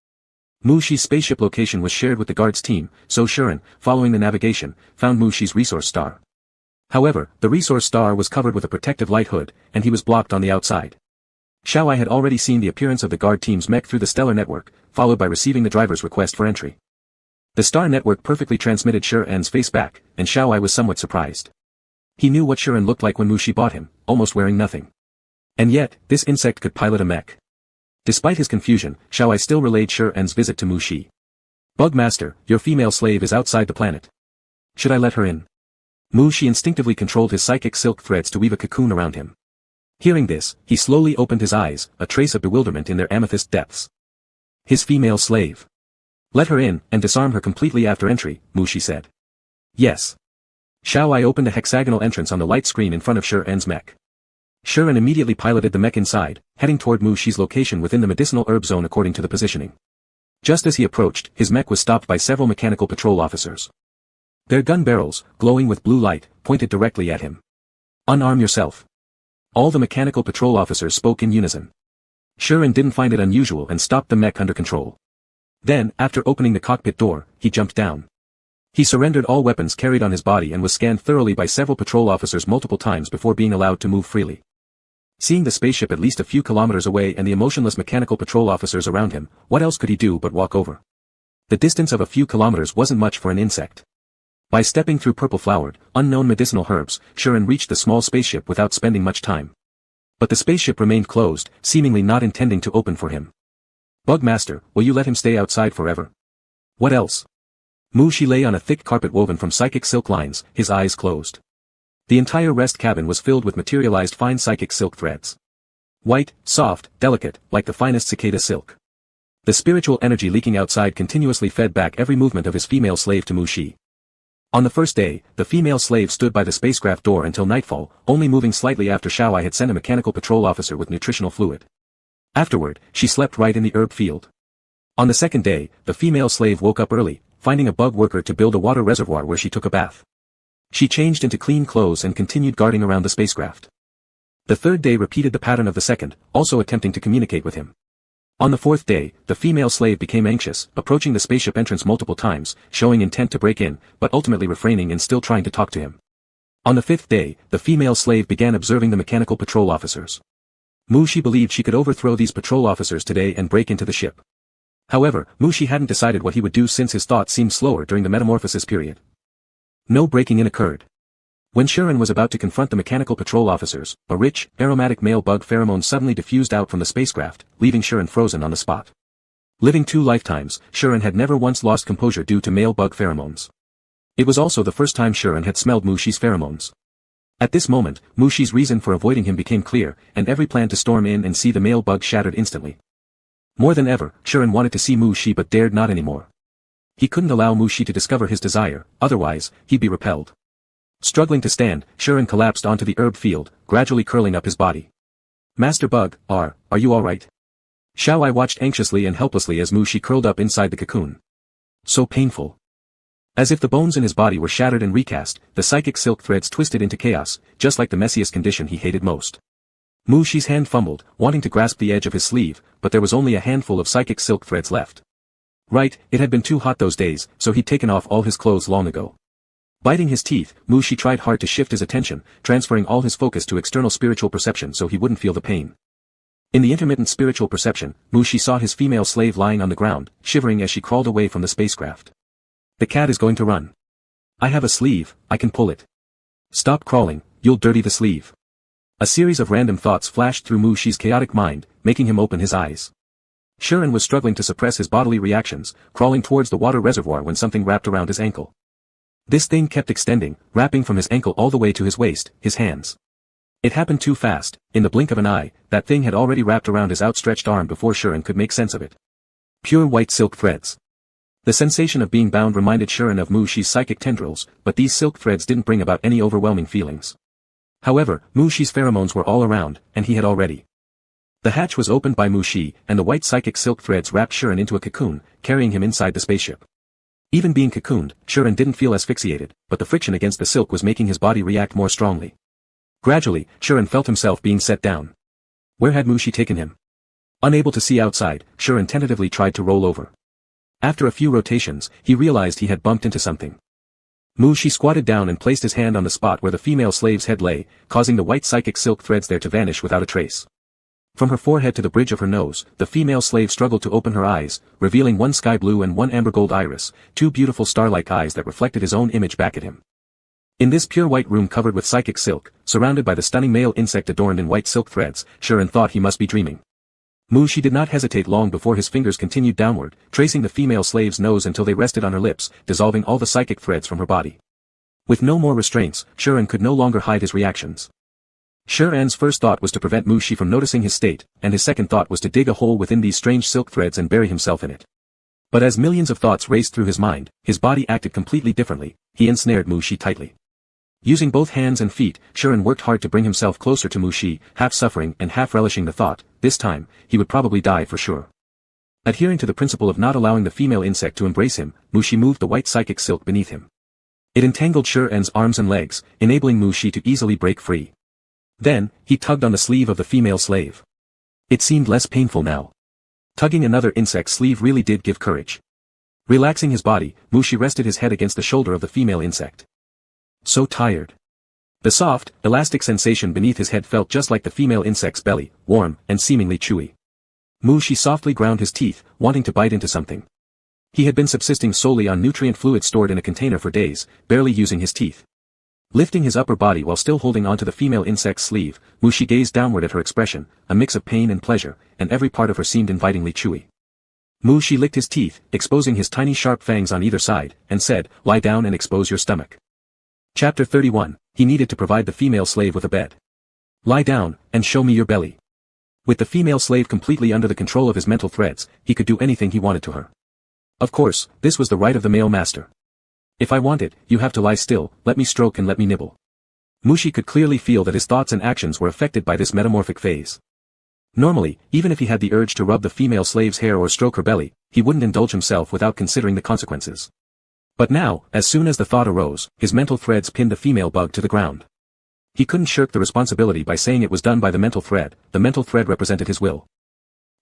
Mu Shi's spaceship location was shared with the guards team, so Shuren, following the navigation, found Mu Shi's resource star. However, the resource star was covered with a protective light hood, and he was blocked on the outside. Xiaowai had already seen the appearance of the guard team's mech through the stellar network, followed by receiving the driver's request for entry. The star network perfectly transmitted Shuren's face back, and Xiaowai was somewhat surprised. He knew what Shuren looked like when Mu Shi bought him, almost wearing nothing. And yet, this insect could pilot a mech. Despite his confusion, Xiaowai still relayed Shuren's visit to Mu Shi. "Bugmaster, your female slave is outside the planet. Should I let her in?" Mu Shi instinctively controlled his psychic silk threads to weave a cocoon around him. Hearing this, he slowly opened his eyes, a trace of bewilderment in their amethyst depths. His female slave. "Let her in, and disarm her completely after entry," Mu Shi said. "Yes." Xiaowai opened a hexagonal entrance on the light screen in front of Shuren's mech. Shuren immediately piloted the mech inside, heading toward Mu Shi's location within the medicinal herb zone according to the positioning. Just as he approached, his mech was stopped by several mechanical patrol officers. Their gun barrels, glowing with blue light, pointed directly at him. "Unarm yourself." All the mechanical patrol officers spoke in unison. Shuren didn't find it unusual and stopped the mech under control. Then, after opening the cockpit door, he jumped down. He surrendered all weapons carried on his body and was scanned thoroughly by several patrol officers multiple times before being allowed to move freely. Seeing the spaceship at least a few kilometers away and the emotionless mechanical patrol officers around him, what else could he do but walk over? The distance of a few kilometers wasn't much for an insect. By stepping through purple-flowered, unknown medicinal herbs, Shuren reached the small spaceship without spending much time. But the spaceship remained closed, seemingly not intending to open for him. "Bugmaster, will you let him stay outside forever?" "What else?" Mu Shi lay on a thick carpet woven from psychic silk lines, his eyes closed. The entire rest cabin was filled with materialized fine psychic silk threads. White, soft, delicate, like the finest cicada silk. The spiritual energy leaking outside continuously fed back every movement of his female slave to Mu Shi. On the first day, the female slave stood by the spacecraft door until nightfall, only moving slightly after Xiaowai had sent a mechanical patrol officer with nutritional fluid. Afterward, she slept right in the herb field. On the second day, the female slave woke up early, finding a bug worker to build a water reservoir where she took a bath. She changed into clean clothes and continued guarding around the spacecraft. The third day repeated the pattern of the second, also attempting to communicate with him. On the fourth day, the female slave became anxious, approaching the spaceship entrance multiple times, showing intent to break in, but ultimately refraining and still trying to talk to him. On the fifth day, the female slave began observing the mechanical patrol officers. Mushi believed she could overthrow these patrol officers today and break into the ship. However, Mushi hadn't decided what he would do since his thoughts seemed slower during the metamorphosis period. No breaking in occurred. When Shuren was about to confront the mechanical patrol officers, a rich, aromatic male bug pheromone suddenly diffused out from the spacecraft, leaving Shuren frozen on the spot. Living 2 lifetimes, Shuren had never once lost composure due to male bug pheromones. It was also the first time Shuren had smelled Mushi's pheromones. At this moment, Mushi's reason for avoiding him became clear, and every plan to storm in and see the male bug shattered instantly. More than ever, Shuren wanted to see Mushi but dared not anymore. He couldn't allow Mushi to discover his desire, otherwise, he'd be repelled. Struggling to stand, Shuren collapsed onto the herb field, gradually curling up his body. Master Bug, are you alright? Xiao Ai watched anxiously and helplessly as Mushi curled up inside the cocoon. So painful. As if the bones in his body were shattered and recast, the psychic silk threads twisted into chaos, just like the messiest condition he hated most. Mushi's hand fumbled, wanting to grasp the edge of his sleeve, but there was only a handful of psychic silk threads left. Right, it had been too hot those days, so he'd taken off all his clothes long ago. Biting his teeth, Mushi tried hard to shift his attention, transferring all his focus to external spiritual perception so he wouldn't feel the pain. In the intermittent spiritual perception, Mushi saw his female slave lying on the ground, shivering as she crawled away from the spacecraft. The cat is going to run. I have a sleeve, I can pull it. Stop crawling, you'll dirty the sleeve. A series of random thoughts flashed through Mushi's chaotic mind, making him open his eyes. Shuren was struggling to suppress his bodily reactions, crawling towards the water reservoir when something wrapped around his ankle. This thing kept extending, wrapping from his ankle all the way to his waist, his hands. It happened too fast, in the blink of an eye, that thing had already wrapped around his outstretched arm before Shuren could make sense of it. Pure white silk threads. The sensation of being bound reminded Shuren of Mushi's psychic tendrils, but these silk threads didn't bring about any overwhelming feelings. However, Mushi's pheromones were all around, and he had already. The hatch was opened by Mushi, and the white psychic silk threads wrapped Shuren into a cocoon, carrying him inside the spaceship. Even being cocooned, Shuren didn't feel asphyxiated, but the friction against the silk was making his body react more strongly. Gradually, Shuren felt himself being set down. Where had Mushi taken him? Unable to see outside, Shuren tentatively tried to roll over. After a few rotations, he realized he had bumped into something. Mushi squatted down and placed his hand on the spot where the female slave's head lay, causing the white psychic silk threads there to vanish without a trace. From her forehead to the bridge of her nose, the female slave struggled to open her eyes, revealing one sky blue and one amber gold iris, 2 beautiful star-like eyes that reflected his own image back at him. In this pure white room covered with psychic silk, surrounded by the stunning male insect adorned in white silk threads, Shuren thought he must be dreaming. Mushi did not hesitate long before his fingers continued downward, tracing the female slave's nose until they rested on her lips, dissolving all the psychic threads from her body. With no more restraints, Shuren could no longer hide his reactions. Shuren's first thought was to prevent Mushi from noticing his state, and his second thought was to dig a hole within these strange silk threads and bury himself in it. But as millions of thoughts raced through his mind, his body acted completely differently. He ensnared Mushi tightly. Using both hands and feet, Shuren worked hard to bring himself closer to Mushi, half suffering and half relishing the thought, this time, he would probably die for sure. Adhering to the principle of not allowing the female insect to embrace him, Mushi moved the white psychic silk beneath him. It entangled Shuren's arms and legs, enabling Mushi to easily break free. Then, he tugged on the sleeve of the female slave. It seemed less painful now. Tugging another insect's sleeve really did give courage. Relaxing his body, Mushi rested his head against the shoulder of the female insect. So tired. The soft, elastic sensation beneath his head felt just like the female insect's belly, warm, and seemingly chewy. Mushi softly ground his teeth, wanting to bite into something. He had been subsisting solely on nutrient fluid stored in a container for days, barely using his teeth. Lifting his upper body while still holding onto the female insect's sleeve, Mushi gazed downward at her expression, a mix of pain and pleasure, and every part of her seemed invitingly chewy. Mushi licked his teeth, exposing his tiny sharp fangs on either side, and said, "Lie down and expose your stomach." Chapter 31, he needed to provide the female slave with a bed. Lie down, and show me your belly. With the female slave completely under the control of his mental threads, he could do anything he wanted to her. Of course, this was the right of the male master. If I want it, you have to lie still, let me stroke and let me nibble. Mushi could clearly feel that his thoughts and actions were affected by this metamorphic phase. Normally, even if he had the urge to rub the female slave's hair or stroke her belly, he wouldn't indulge himself without considering the consequences. But now, as soon as the thought arose, his mental threads pinned the female bug to the ground. He couldn't shirk the responsibility by saying it was done by the mental thread represented his will.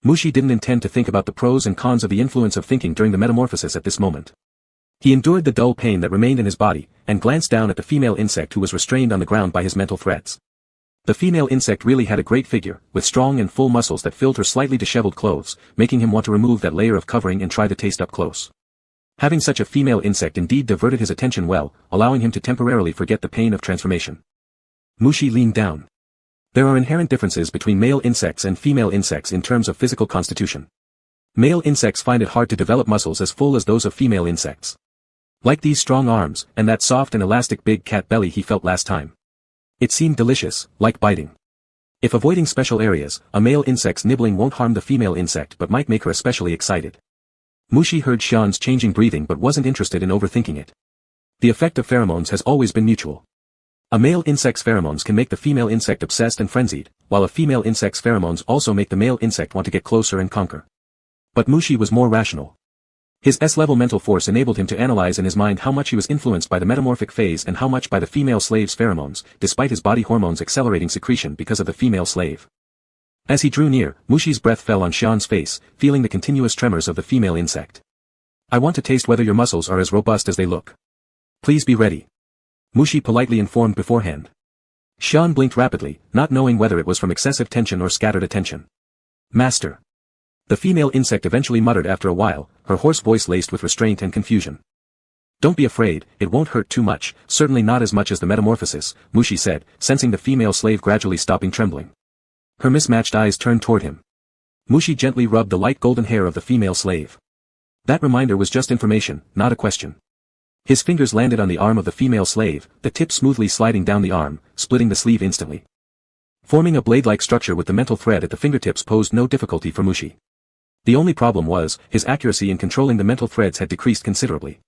Mushi didn't intend to think about the pros and cons of the influence of thinking during the metamorphosis at this moment. He endured the dull pain that remained in his body, and glanced down at the female insect who was restrained on the ground by his mental threads. The female insect really had a great figure, with strong and full muscles that filled her slightly disheveled clothes, making him want to remove that layer of covering and try the taste up close. Having such a female insect indeed diverted his attention well, allowing him to temporarily forget the pain of transformation. Mushi leaned down. There are inherent differences between male insects and female insects in terms of physical constitution. Male insects find it hard to develop muscles as full as those of female insects. Like these strong arms, and that soft and elastic big cat belly he felt last time. It seemed delicious, like biting. If avoiding special areas, a male insect's nibbling won't harm the female insect but might make her especially excited. Mushi heard Xian's changing breathing but wasn't interested in overthinking it. The effect of pheromones has always been mutual. A male insect's pheromones can make the female insect obsessed and frenzied, while a female insect's pheromones also make the male insect want to get closer and conquer. But Mushi was more rational. His S-level mental force enabled him to analyze in his mind how much he was influenced by the metamorphic phase and how much by the female slave's pheromones, despite his body hormones accelerating secretion because of the female slave. As he drew near, Mushi's breath fell on Xian's face, feeling the continuous tremors of the female insect. I want to taste whether your muscles are as robust as they look. Please be ready. Mushi politely informed beforehand. Xian blinked rapidly, not knowing whether it was from excessive tension or scattered attention. Master. The female insect eventually muttered after a while, her hoarse voice laced with restraint and confusion. Don't be afraid, it won't hurt too much, certainly not as much as the metamorphosis, Mushi said, sensing the female slave gradually stopping trembling. Her mismatched eyes turned toward him. Mushi gently rubbed the light golden hair of the female slave. That reminder was just information, not a question. His fingers landed on the arm of the female slave, the tip smoothly sliding down the arm, splitting the sleeve instantly. Forming a blade-like structure with the mental thread at the fingertips posed no difficulty for Mushi. The only problem was, his accuracy in controlling the mental threads had decreased considerably.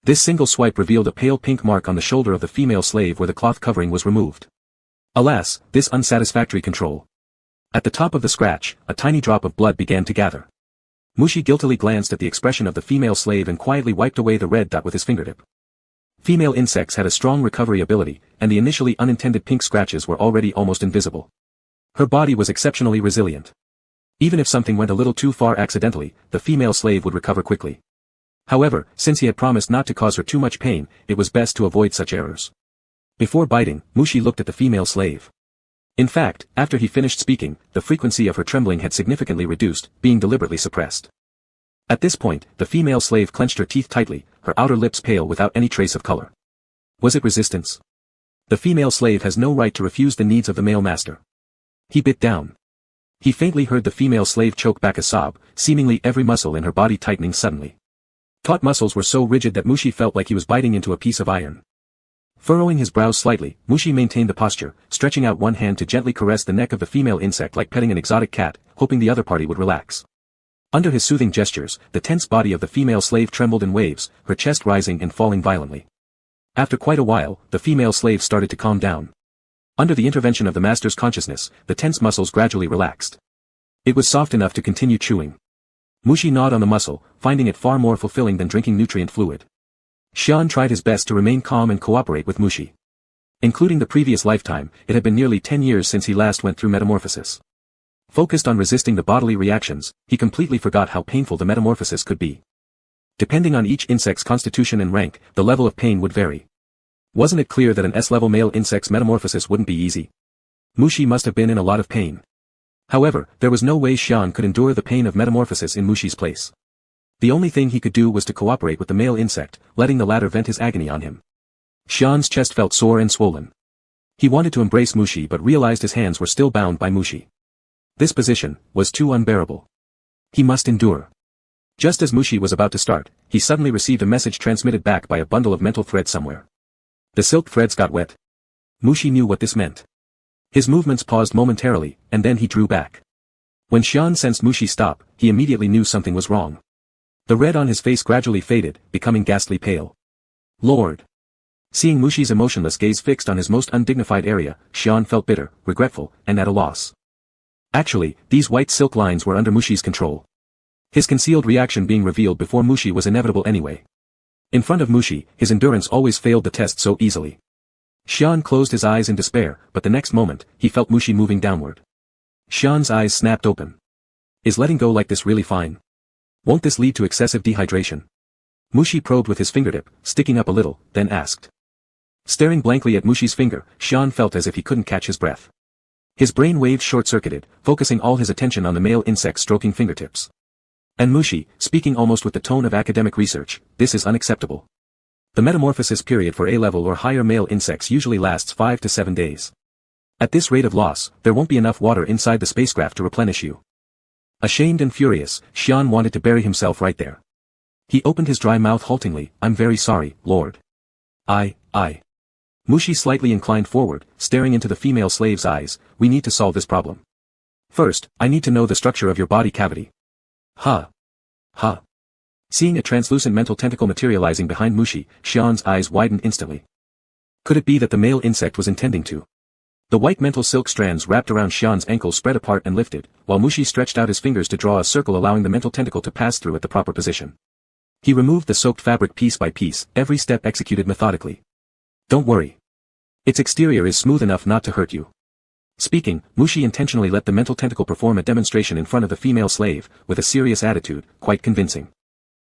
This single swipe revealed a pale pink mark on the shoulder of the female slave where the cloth covering was removed. Alas, this unsatisfactory control. At the top of the scratch, a tiny drop of blood began to gather. Mushi guiltily glanced at the expression of the female slave and quietly wiped away the red dot with his fingertip. Female insects had a strong recovery ability, and the initially unintended pink scratches were already almost invisible. Her body was exceptionally resilient. Even if something went a little too far accidentally, the female slave would recover quickly. However, since he had promised not to cause her too much pain, it was best to avoid such errors. Before biting, Mushi looked at the female slave. In fact, after he finished speaking, the frequency of her trembling had significantly reduced, being deliberately suppressed. At this point, the female slave clenched her teeth tightly, her outer lips pale without any trace of color. Was it resistance? The female slave has no right to refuse the needs of the male master. He bit down. He faintly heard the female slave choke back a sob, seemingly every muscle in her body tightening suddenly. Taut muscles were so rigid that Mushi felt like he was biting into a piece of iron. Furrowing his brows slightly, Mushi maintained the posture, stretching out one hand to gently caress the neck of the female insect like petting an exotic cat, hoping the other party would relax. Under his soothing gestures, the tense body of the female slave trembled in waves, her chest rising and falling violently. After quite a while, the female slave started to calm down. Under the intervention of the master's consciousness, the tense muscles gradually relaxed. It was soft enough to continue chewing. Mushi gnawed on the muscle, finding it far more fulfilling than drinking nutrient fluid. Xian tried his best to remain calm and cooperate with Mushi. Including the previous lifetime, it had been nearly 10 years since he last went through metamorphosis. Focused on resisting the bodily reactions, he completely forgot how painful the metamorphosis could be. Depending on each insect's constitution and rank, the level of pain would vary. Wasn't it clear that an S-level male insect's metamorphosis wouldn't be easy? Mushi must have been in a lot of pain. However, there was no way Xian could endure the pain of metamorphosis in Mushi's place. The only thing he could do was to cooperate with the male insect, letting the latter vent his agony on him. Xian's chest felt sore and swollen. He wanted to embrace Mushi but realized his hands were still bound by Mushi. This position was too unbearable. He must endure. Just as Mushi was about to start, he suddenly received a message transmitted back by a bundle of mental threads somewhere. The silk threads got wet. Mushi knew what this meant. His movements paused momentarily, and then he drew back. When Xian sensed Mushi stop, he immediately knew something was wrong. The red on his face gradually faded, becoming ghastly pale. Lord! Seeing Mushi's emotionless gaze fixed on his most undignified area, Xian felt bitter, regretful, and at a loss. Actually, these white silk lines were under Mushi's control. His concealed reaction being revealed before Mushi was inevitable anyway. In front of Mushi, his endurance always failed the test so easily. Xian closed his eyes in despair, but the next moment, he felt Mushi moving downward. Xian's eyes snapped open. Is letting go like this really fine? Won't this lead to excessive dehydration? Mushi probed with his fingertip, sticking up a little, then asked. Staring blankly at Mushi's finger, Xian felt as if he couldn't catch his breath. His brain waved short-circuited, focusing all his attention on the male insect stroking fingertips. And Mushi, speaking almost with the tone of academic research, this is unacceptable. The metamorphosis period for A-level or higher male insects usually lasts 5 to 7 days. At this rate of loss, there won't be enough water inside the spacecraft to replenish you. Ashamed and furious, Xian wanted to bury himself right there. He opened his dry mouth haltingly. I'm very sorry, Lord. I. Mushi slightly inclined forward, staring into the female slave's eyes. We need to solve this problem. First, I need to know the structure of your body cavity. Ha. Seeing a translucent mental tentacle materializing behind Mushi, Xian's eyes widened instantly. Could it be that the male insect was intending to? The white mental silk strands wrapped around Xian's ankles spread apart and lifted, while Mushi stretched out his fingers to draw a circle allowing the mental tentacle to pass through at the proper position. He removed the soaked fabric piece by piece, every step executed methodically. Don't worry. Its exterior is smooth enough not to hurt you. Speaking, Mushi intentionally let the mental tentacle perform a demonstration in front of the female slave, with a serious attitude, quite convincing.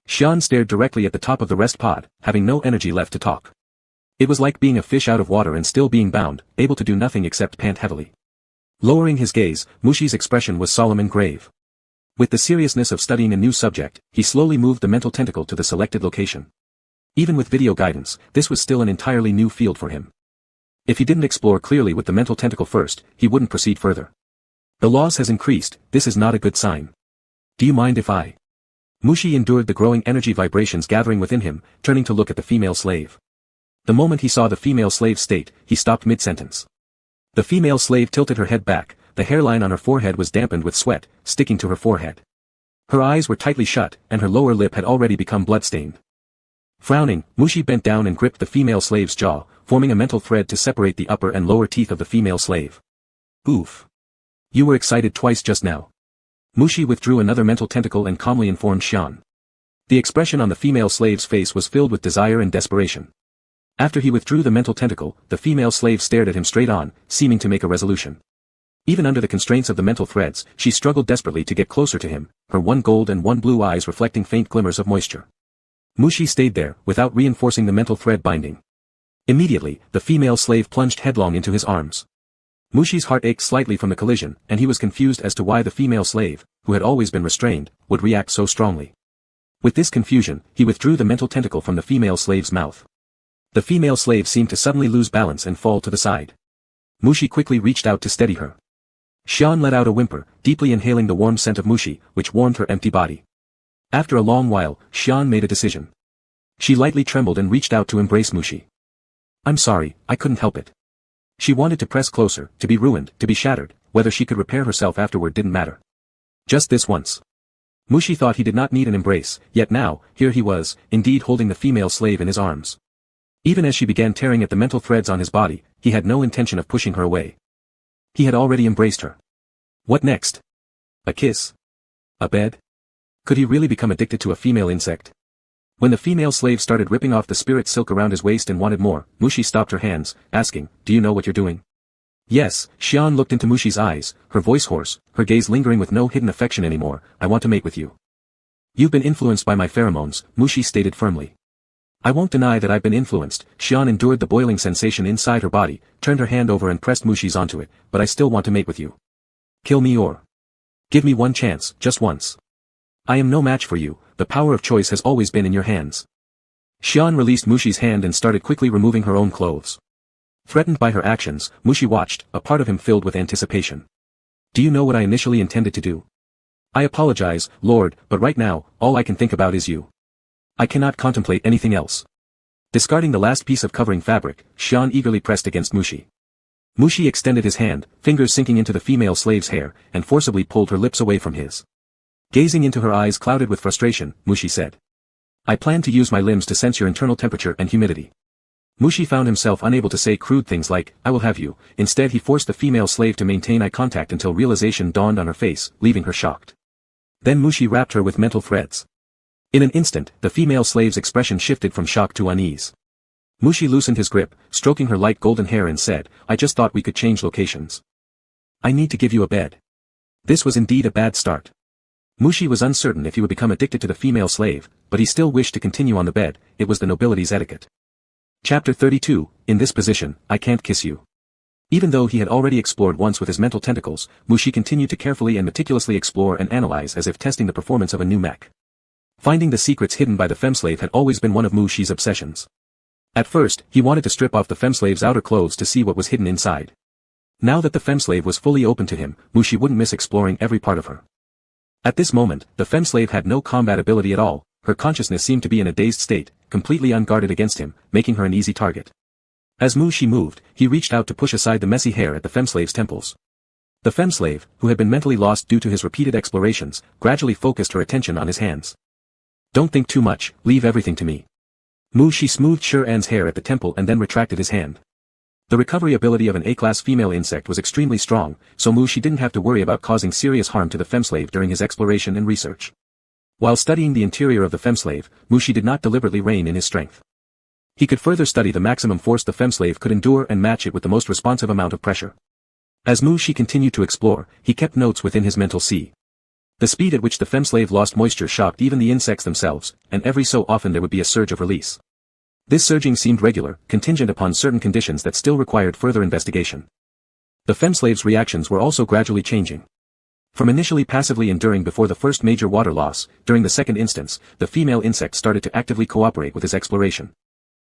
Xian stared directly at the top of the rest pod, having no energy left to talk. It was like being a fish out of water and still being bound, able to do nothing except pant heavily. Lowering his gaze, Mushi's expression was solemn and grave. With the seriousness of studying a new subject, he slowly moved the mental tentacle to the selected location. Even with video guidance, this was still an entirely new field for him. If he didn't explore clearly with the mental tentacle first, he wouldn't proceed further. The loss has increased, this is not a good sign. Do you mind if I? Mushi endured the growing energy vibrations gathering within him, turning to look at the female slave. The moment he saw the female slave's state, he stopped mid-sentence. The female slave tilted her head back, the hairline on her forehead was dampened with sweat, sticking to her forehead. Her eyes were tightly shut, and her lower lip had already become blood-stained. Frowning, Mushi bent down and gripped the female slave's jaw, forming a mental thread to separate the upper and lower teeth of the female slave. Oof. You were excited twice just now. Mushi withdrew another mental tentacle and calmly informed Xian. The expression on the female slave's face was filled with desire and desperation. After he withdrew the mental tentacle, the female slave stared at him straight on, seeming to make a resolution. Even under the constraints of the mental threads, she struggled desperately to get closer to him, her one gold and one blue eyes reflecting faint glimmers of moisture. Mushi stayed there, without reinforcing the mental thread binding. Immediately, the female slave plunged headlong into his arms. Mushi's heart ached slightly from the collision, and he was confused as to why the female slave, who had always been restrained, would react so strongly. With this confusion, he withdrew the mental tentacle from the female slave's mouth. The female slave seemed to suddenly lose balance and fall to the side. Mushi quickly reached out to steady her. Xian let out a whimper, deeply inhaling the warm scent of Mushi, which warmed her empty body. After a long while, Xian made a decision. She lightly trembled and reached out to embrace Mushi. I'm sorry, I couldn't help it. She wanted to press closer, to be ruined, to be shattered, whether she could repair herself afterward didn't matter. Just this once. Mushi thought he did not need an embrace, yet now, here he was, indeed holding the female slave in his arms. Even as she began tearing at the mental threads on his body, he had no intention of pushing her away. He had already embraced her. What next? A kiss? A bed? Could he really become addicted to a female insect? When the female slave started ripping off the spirit silk around his waist and wanted more, Mushi stopped her hands, asking, Do you know what you're doing? Yes, Xian looked into Mushi's eyes, her voice hoarse, her gaze lingering with no hidden affection anymore. I want to mate with you. You've been influenced by my pheromones, Mushi stated firmly. I won't deny that I've been influenced. Xian endured the boiling sensation inside her body, turned her hand over and pressed Mushi's onto it, but I still want to mate with you. Kill me or give me one chance, just once. I am no match for you, the power of choice has always been in your hands. Xian released Mushi's hand and started quickly removing her own clothes. Threatened by her actions, Mushi watched, a part of him filled with anticipation. Do you know what I initially intended to do? I apologize, Lord, but right now, all I can think about is you. I cannot contemplate anything else. Discarding the last piece of covering fabric, Xian eagerly pressed against Mushi. Mushi extended his hand, fingers sinking into the female slave's hair, and forcibly pulled her lips away from his. Gazing into her eyes clouded with frustration, Mushi said. I plan to use my limbs to sense your internal temperature and humidity. Mushi found himself unable to say crude things like, I will have you. Instead he forced the female slave to maintain eye contact until realization dawned on her face, leaving her shocked. Then Mushi wrapped her with mental threads. In an instant, the female slave's expression shifted from shock to unease. Mushi loosened his grip, stroking her light golden hair and said, I just thought we could change locations. I need to give you a bed. This was indeed a bad start. Mushi was uncertain if he would become addicted to the female slave, but he still wished to continue on the bed. It was the nobility's etiquette. Chapter 32, In this position, I can't kiss you. Even though he had already explored once with his mental tentacles, Mushi continued to carefully and meticulously explore and analyze as if testing the performance of a new mech. Finding the secrets hidden by the femslave had always been one of Mushi's obsessions. At first, he wanted to strip off the femslave's outer clothes to see what was hidden inside. Now that the femslave was fully open to him, Mushi wouldn't miss exploring every part of her. At this moment, the femslave had no combat ability at all, her consciousness seemed to be in a dazed state, completely unguarded against him, making her an easy target. As Mushi moved, he reached out to push aside the messy hair at the femslave's temples. The femslave, who had been mentally lost due to his repeated explorations, gradually focused her attention on his hands. Don't think too much, leave everything to me. Mushi smoothed Sher-An's hair at the temple and then retracted his hand. The recovery ability of an A-class female insect was extremely strong, so Mushi didn't have to worry about causing serious harm to the femslave during his exploration and research. While studying the interior of the femslave, Mushi did not deliberately rein in his strength. He could further study the maximum force the femslave could endure and match it with the most responsive amount of pressure. As Mushi continued to explore, he kept notes within his mental sea. The speed at which the femslave lost moisture shocked even the insects themselves, and every so often there would be a surge of release. This surging seemed regular, contingent upon certain conditions that still required further investigation. The femslave's reactions were also gradually changing. From initially passively enduring before the first major water loss, during the second instance, the female insect started to actively cooperate with his exploration.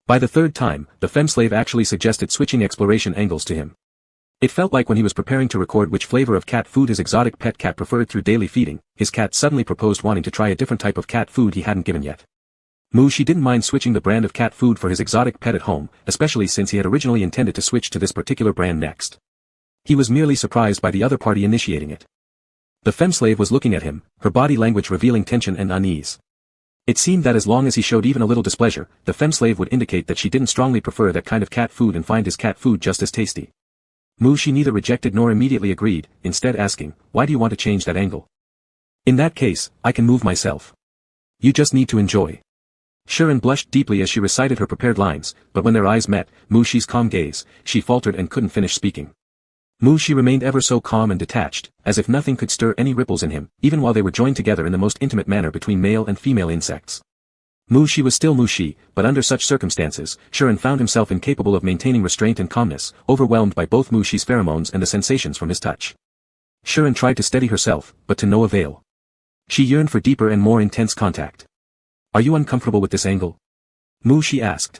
By the third time, the femslave actually suggested switching exploration angles to him. It felt like when he was preparing to record which flavor of cat food his exotic pet cat preferred through daily feeding, his cat suddenly proposed wanting to try a different type of cat food he hadn't given yet. Mushi didn't mind switching the brand of cat food for his exotic pet at home, especially since he had originally intended to switch to this particular brand next. He was merely surprised by the other party initiating it. The femslave was looking at him, her body language revealing tension and unease. It seemed that as long as he showed even a little displeasure, the femslave would indicate that she didn't strongly prefer that kind of cat food and find his cat food just as tasty. Mushi neither rejected nor immediately agreed, instead asking, why do you want to change that angle? In that case, I can move myself. You just need to enjoy. Sher-An blushed deeply as she recited her prepared lines, but when their eyes met, Mushi's calm gaze, she faltered and couldn't finish speaking. Mushi remained ever so calm and detached, as if nothing could stir any ripples in him, even while they were joined together in the most intimate manner between male and female insects. Mushi was still Mushi, but under such circumstances, Sher-An found himself incapable of maintaining restraint and calmness, overwhelmed by both Mushi's pheromones and the sensations from his touch. Sher-An tried to steady herself, but to no avail. She yearned for deeper and more intense contact. Are you uncomfortable with this angle? Mushi asked.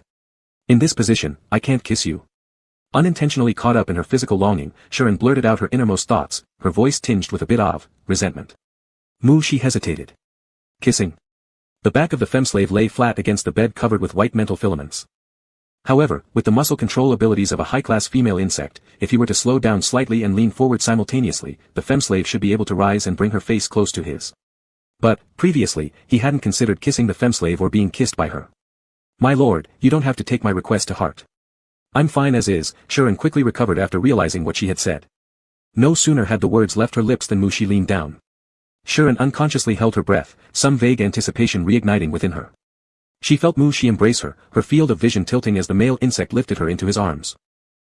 In this position, I can't kiss you. Unintentionally caught up in her physical longing, Sher-An blurted out her innermost thoughts, her voice tinged with a bit of resentment. Mushi hesitated. Kissing. The back of the femslave lay flat against the bed covered with white mental filaments. However, with the muscle control abilities of a high-class female insect, if he were to slow down slightly and lean forward simultaneously, the femslave should be able to rise and bring her face close to his. But, previously, he hadn't considered kissing the femslave or being kissed by her. My lord, you don't have to take my request to heart. I'm fine as is, Sher-An quickly recovered after realizing what she had said. No sooner had the words left her lips than Mushi leaned down. Sher-An unconsciously held her breath, some vague anticipation reigniting within her. She felt Mushi embrace her, her field of vision tilting as the male insect lifted her into his arms.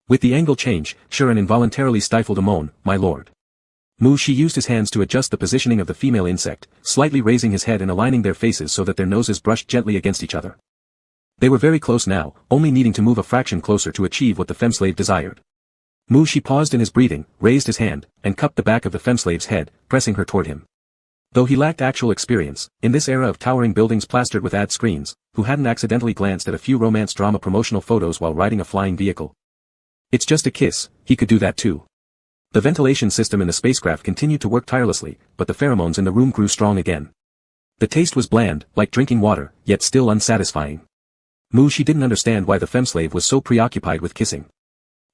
With the angle change, Sher-An involuntarily stifled a moan, my lord. Mushi used his hands to adjust the positioning of the female insect, slightly raising his head and aligning their faces so that their noses brushed gently against each other. They were very close now, only needing to move a fraction closer to achieve what the femslave desired. Mushi paused in his breathing, raised his hand, and cupped the back of the femslave's head, pressing her toward him. Though he lacked actual experience, in this era of towering buildings plastered with ad screens, who hadn't accidentally glanced at a few romance drama promotional photos while riding a flying vehicle? It's just a kiss, he could do that too. The ventilation system in the spacecraft continued to work tirelessly, but the pheromones in the room grew strong again. The taste was bland, like drinking water, yet still unsatisfying. Mushi didn't understand why the femslave was so preoccupied with kissing.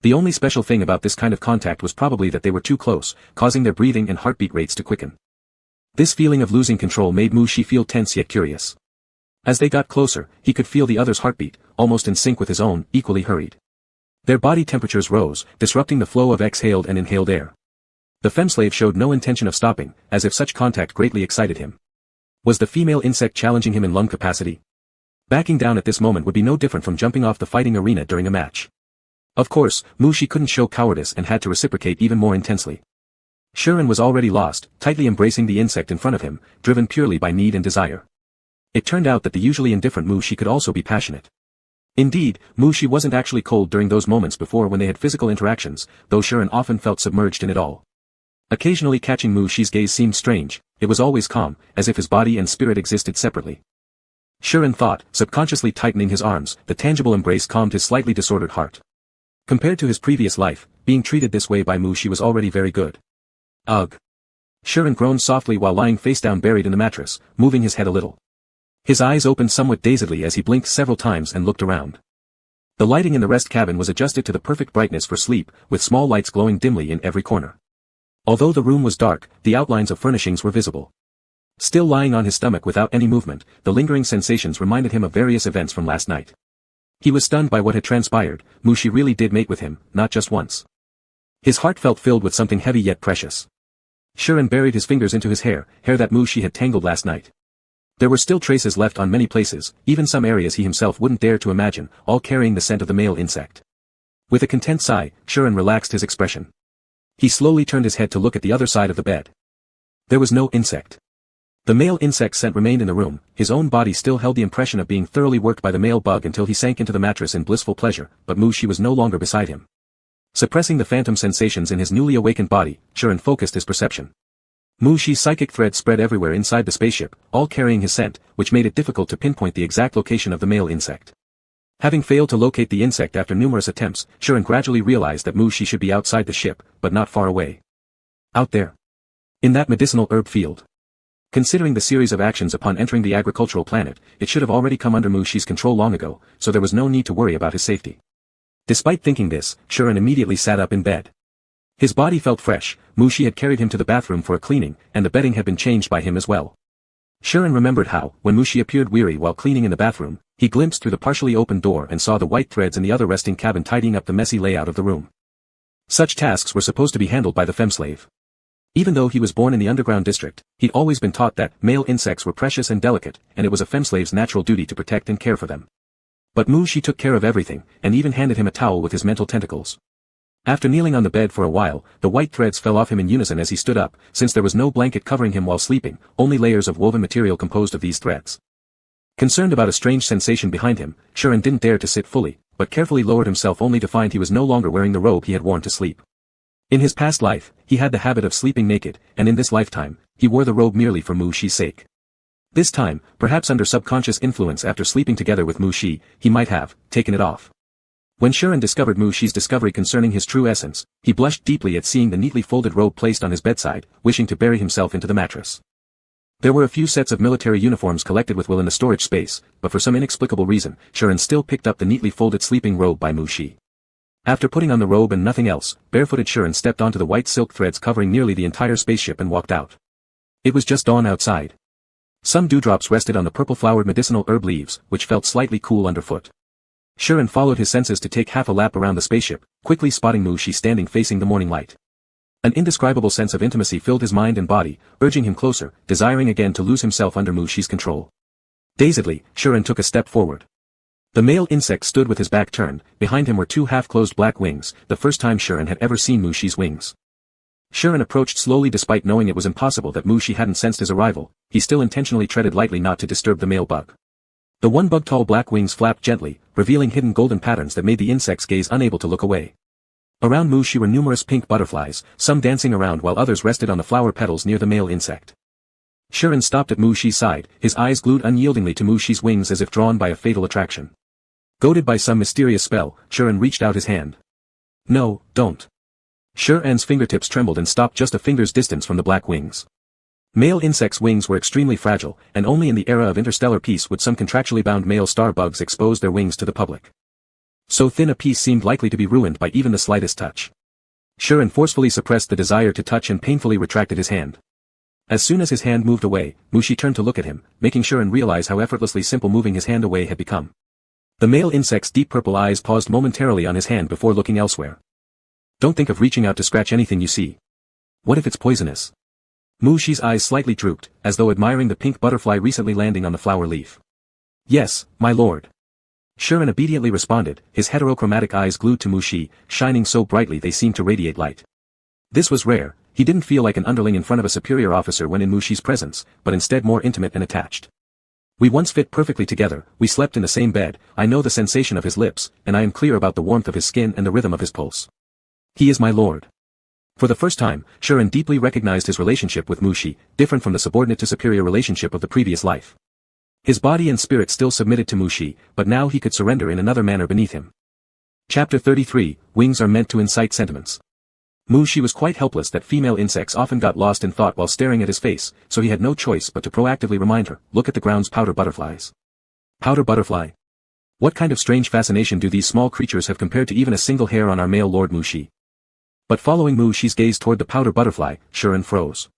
The only special thing about this kind of contact was probably that they were too close, causing their breathing and heartbeat rates to quicken. This feeling of losing control made Mushi feel tense yet curious. As they got closer, he could feel the other's heartbeat, almost in sync with his own, equally hurried. Their body temperatures rose, disrupting the flow of exhaled and inhaled air. The femslave showed no intention of stopping, as if such contact greatly excited him. Was the female insect challenging him in lung capacity? Backing down at this moment would be no different from jumping off the fighting arena during a match. Of course, Mushi couldn't show cowardice and had to reciprocate even more intensely. Shuren was already lost, tightly embracing the insect in front of him, driven purely by need and desire. It turned out that the usually indifferent Mushi could also be passionate. Indeed, Mushi wasn't actually cold during those moments before when they had physical interactions, though Shuren often felt submerged in it all. Occasionally catching Mushi's gaze seemed strange, it was always calm, as if his body and spirit existed separately. Shuren thought, subconsciously tightening his arms, the tangible embrace calmed his slightly disordered heart. Compared to his previous life, being treated this way by Mushi was already very good. Ugh. Shuren groaned softly while lying face down buried in the mattress, moving his head a little. His eyes opened somewhat dazedly as he blinked several times and looked around. The lighting in the rest cabin was adjusted to the perfect brightness for sleep, with small lights glowing dimly in every corner. Although the room was dark, the outlines of furnishings were visible. Still lying on his stomach without any movement, the lingering sensations reminded him of various events from last night. He was stunned by what had transpired. Mushi really did mate with him, not just once. His heart felt filled with something heavy yet precious. Shuren buried his fingers into his hair that Mushi had tangled last night. There were still traces left on many places, even some areas he himself wouldn't dare to imagine, all carrying the scent of the male insect. With a content sigh, Shuren relaxed his expression. He slowly turned his head to look at the other side of the bed. There was no insect. The male insect scent remained in the room, his own body still held the impression of being thoroughly worked by the male bug until he sank into the mattress in blissful pleasure, but Mushi was no longer beside him. Suppressing the phantom sensations in his newly awakened body, Shuren focused his perception. Mushi's psychic threads spread everywhere inside the spaceship, all carrying his scent, which made it difficult to pinpoint the exact location of the male insect. Having failed to locate the insect after numerous attempts, Shuren gradually realized that Mushi should be outside the ship, but not far away. Out there. In that medicinal herb field. Considering the series of actions upon entering the agricultural planet, it should have already come under Mushi's control long ago, so there was no need to worry about his safety. Despite thinking this, Shuren immediately sat up in bed. His body felt fresh, Mushi had carried him to the bathroom for a cleaning, and the bedding had been changed by him as well. Shuren remembered how, when Mushi appeared weary while cleaning in the bathroom, he glimpsed through the partially opened door and saw the white threads in the other resting cabin tidying up the messy layout of the room. Such tasks were supposed to be handled by the femslave. Even though he was born in the underground district, he'd always been taught that male insects were precious and delicate, and it was a femslave's natural duty to protect and care for them. But Mushi took care of everything, and even handed him a towel with his mental tentacles. After kneeling on the bed for a while, the white threads fell off him in unison as he stood up, since there was no blanket covering him while sleeping, only layers of woven material composed of these threads. Concerned about a strange sensation behind him, Shuren didn't dare to sit fully, but carefully lowered himself only to find he was no longer wearing the robe he had worn to sleep. In his past life, he had the habit of sleeping naked, and in this lifetime, he wore the robe merely for Mushi's sake. This time, perhaps under subconscious influence after sleeping together with Mushi, he might have taken it off. When Shuren discovered Mushi's discovery concerning his true essence, he blushed deeply at seeing the neatly folded robe placed on his bedside, wishing to bury himself into the mattress. There were a few sets of military uniforms collected with Will in the storage space, but for some inexplicable reason, Shuren still picked up the neatly folded sleeping robe by Mushi. After putting on the robe and nothing else, barefooted Shuren stepped onto the white silk threads covering nearly the entire spaceship and walked out. It was just dawn outside. Some dewdrops rested on the purple-flowered medicinal herb leaves, which felt slightly cool underfoot. Shuren followed his senses to take half a lap around the spaceship, quickly spotting Mushi standing facing the morning light. An indescribable sense of intimacy filled his mind and body, urging him closer, desiring again to lose himself under Mushi's control. Dazedly, Shuren took a step forward. The male insect stood with his back turned, behind him were two half-closed black wings, the first time Shuren had ever seen Mushi's wings. Shuren approached slowly despite knowing it was impossible that Mushi hadn't sensed his arrival, he still intentionally treaded lightly not to disturb the male bug. The one bug-tall black wings flapped gently, revealing hidden golden patterns that made the insect's gaze unable to look away. Around Mushi were numerous pink butterflies, some dancing around while others rested on the flower petals near the male insect. Shuren stopped at Mushi's side, his eyes glued unyieldingly to Mushi's wings as if drawn by a fatal attraction. Goaded by some mysterious spell, Shuren reached out his hand. No, don't. Shuren's fingertips trembled and stopped just a finger's distance from the black wings. Male insects' wings were extremely fragile, and only in the era of interstellar peace would some contractually bound male star bugs expose their wings to the public. So thin a piece seemed likely to be ruined by even the slightest touch. Shuren forcefully suppressed the desire to touch and painfully retracted his hand. As soon as his hand moved away, Mushi turned to look at him, making Shuren realize how effortlessly simple moving his hand away had become. The male insect's deep purple eyes paused momentarily on his hand before looking elsewhere. Don't think of reaching out to scratch anything you see. What if it's poisonous? Mu Shi's eyes slightly drooped, as though admiring the pink butterfly recently landing on the flower leaf. Yes, my lord. Shuren obediently responded, his heterochromatic eyes glued to Mu Shi, shining so brightly they seemed to radiate light. This was rare, he didn't feel like an underling in front of a superior officer when in Mu Shi's presence, but instead more intimate and attached. We once fit perfectly together, we slept in the same bed, I know the sensation of his lips, and I am clear about the warmth of his skin and the rhythm of his pulse. He is my lord. For the first time, Shuren deeply recognized his relationship with Mu Shi, different from the subordinate to superior relationship of the previous life. His body and spirit still submitted to Mu Shi, but now he could surrender in another manner beneath him. Chapter 33, Wings are meant to incite sentiments. Mu Shi was quite helpless that female insects often got lost in thought while staring at his face, so he had no choice but to proactively remind her, look at the ground's powder butterflies. Powder butterfly? What kind of strange fascination do these small creatures have compared to even a single hair on our male lord Mu Shi? But following Mu Shi's gaze toward the powder butterfly, Shuren froze.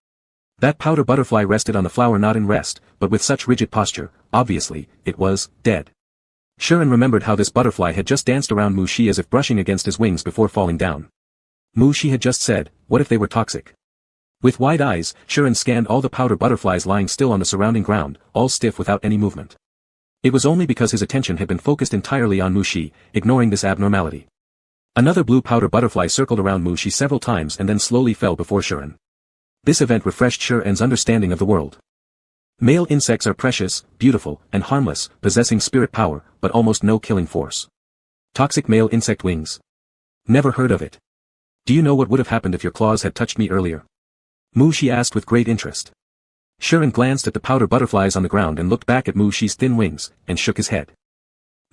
That powder butterfly rested on the flower not in rest, but with such rigid posture, obviously, it was dead. Shuren remembered how this butterfly had just danced around Mu Shi as if brushing against his wings before falling down. Mu Shi had just said, what if they were toxic? With wide eyes, Shuren scanned all the powder butterflies lying still on the surrounding ground, all stiff without any movement. It was only because his attention had been focused entirely on Mu Shi, ignoring this abnormality. Another blue powder butterfly circled around Mu Shi several times and then slowly fell before Shuren. This event refreshed Shuren's understanding of the world. Male insects are precious, beautiful, and harmless, possessing spirit power, but almost no killing force. Toxic male insect wings. Never heard of it. Do you know what would have happened if your claws had touched me earlier? Mu Shi asked with great interest. Shuren glanced at the powder butterflies on the ground and looked back at Mu Shi's thin wings, and shook his head.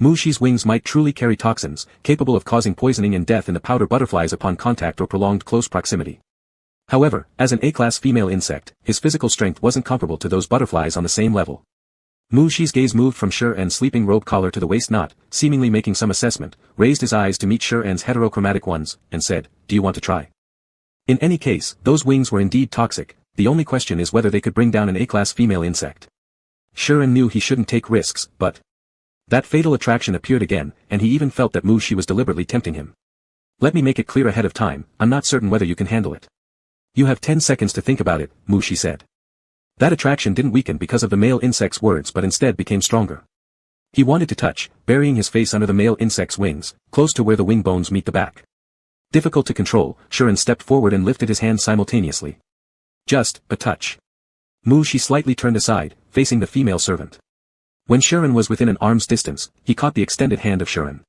Mu Shi's wings might truly carry toxins, capable of causing poisoning and death in the powder butterflies upon contact or prolonged close proximity. However, as an A-class female insect, his physical strength wasn't comparable to those butterflies on the same level. Mu Shi's gaze moved from Shuren's sleeping robe collar to the waist knot, seemingly making some assessment, raised his eyes to meet Shuren's heterochromatic ones, and said, do you want to try? In any case, those wings were indeed toxic, the only question is whether they could bring down an A-class female insect. Shuren knew he shouldn't take risks, but that fatal attraction appeared again, and he even felt that Mu Shi was deliberately tempting him. Let me make it clear ahead of time, I'm not certain whether you can handle it. You have 10 seconds to think about it, Mu Shi said. That attraction didn't weaken because of the male insect's words but instead became stronger. He wanted to touch, burying his face under the male insect's wings, close to where the wing bones meet the back. Difficult to control, Shuren stepped forward and lifted his hands simultaneously. Just a touch. Mu Shi slightly turned aside, facing the female servant. When Shuren was within an arm's distance, he caught the extended hand of Shuren.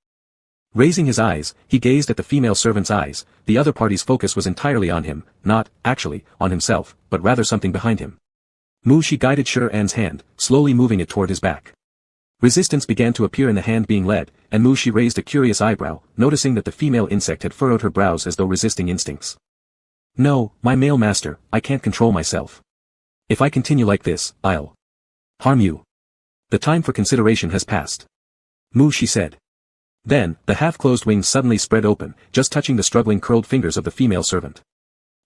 Raising his eyes, he gazed at the female servant's eyes, the other party's focus was entirely on him, not, actually, on himself, but rather something behind him. Mu Shi guided Shuren's hand, slowly moving it toward his back. Resistance began to appear in the hand being led, and Mu Shi raised a curious eyebrow, noticing that the female insect had furrowed her brows as though resisting instincts. No, my male master, I can't control myself. If I continue like this, I'll harm you. The time for consideration has passed. Mu Shi said. Then, the half-closed wings suddenly spread open, just touching the struggling curled fingers of the female servant.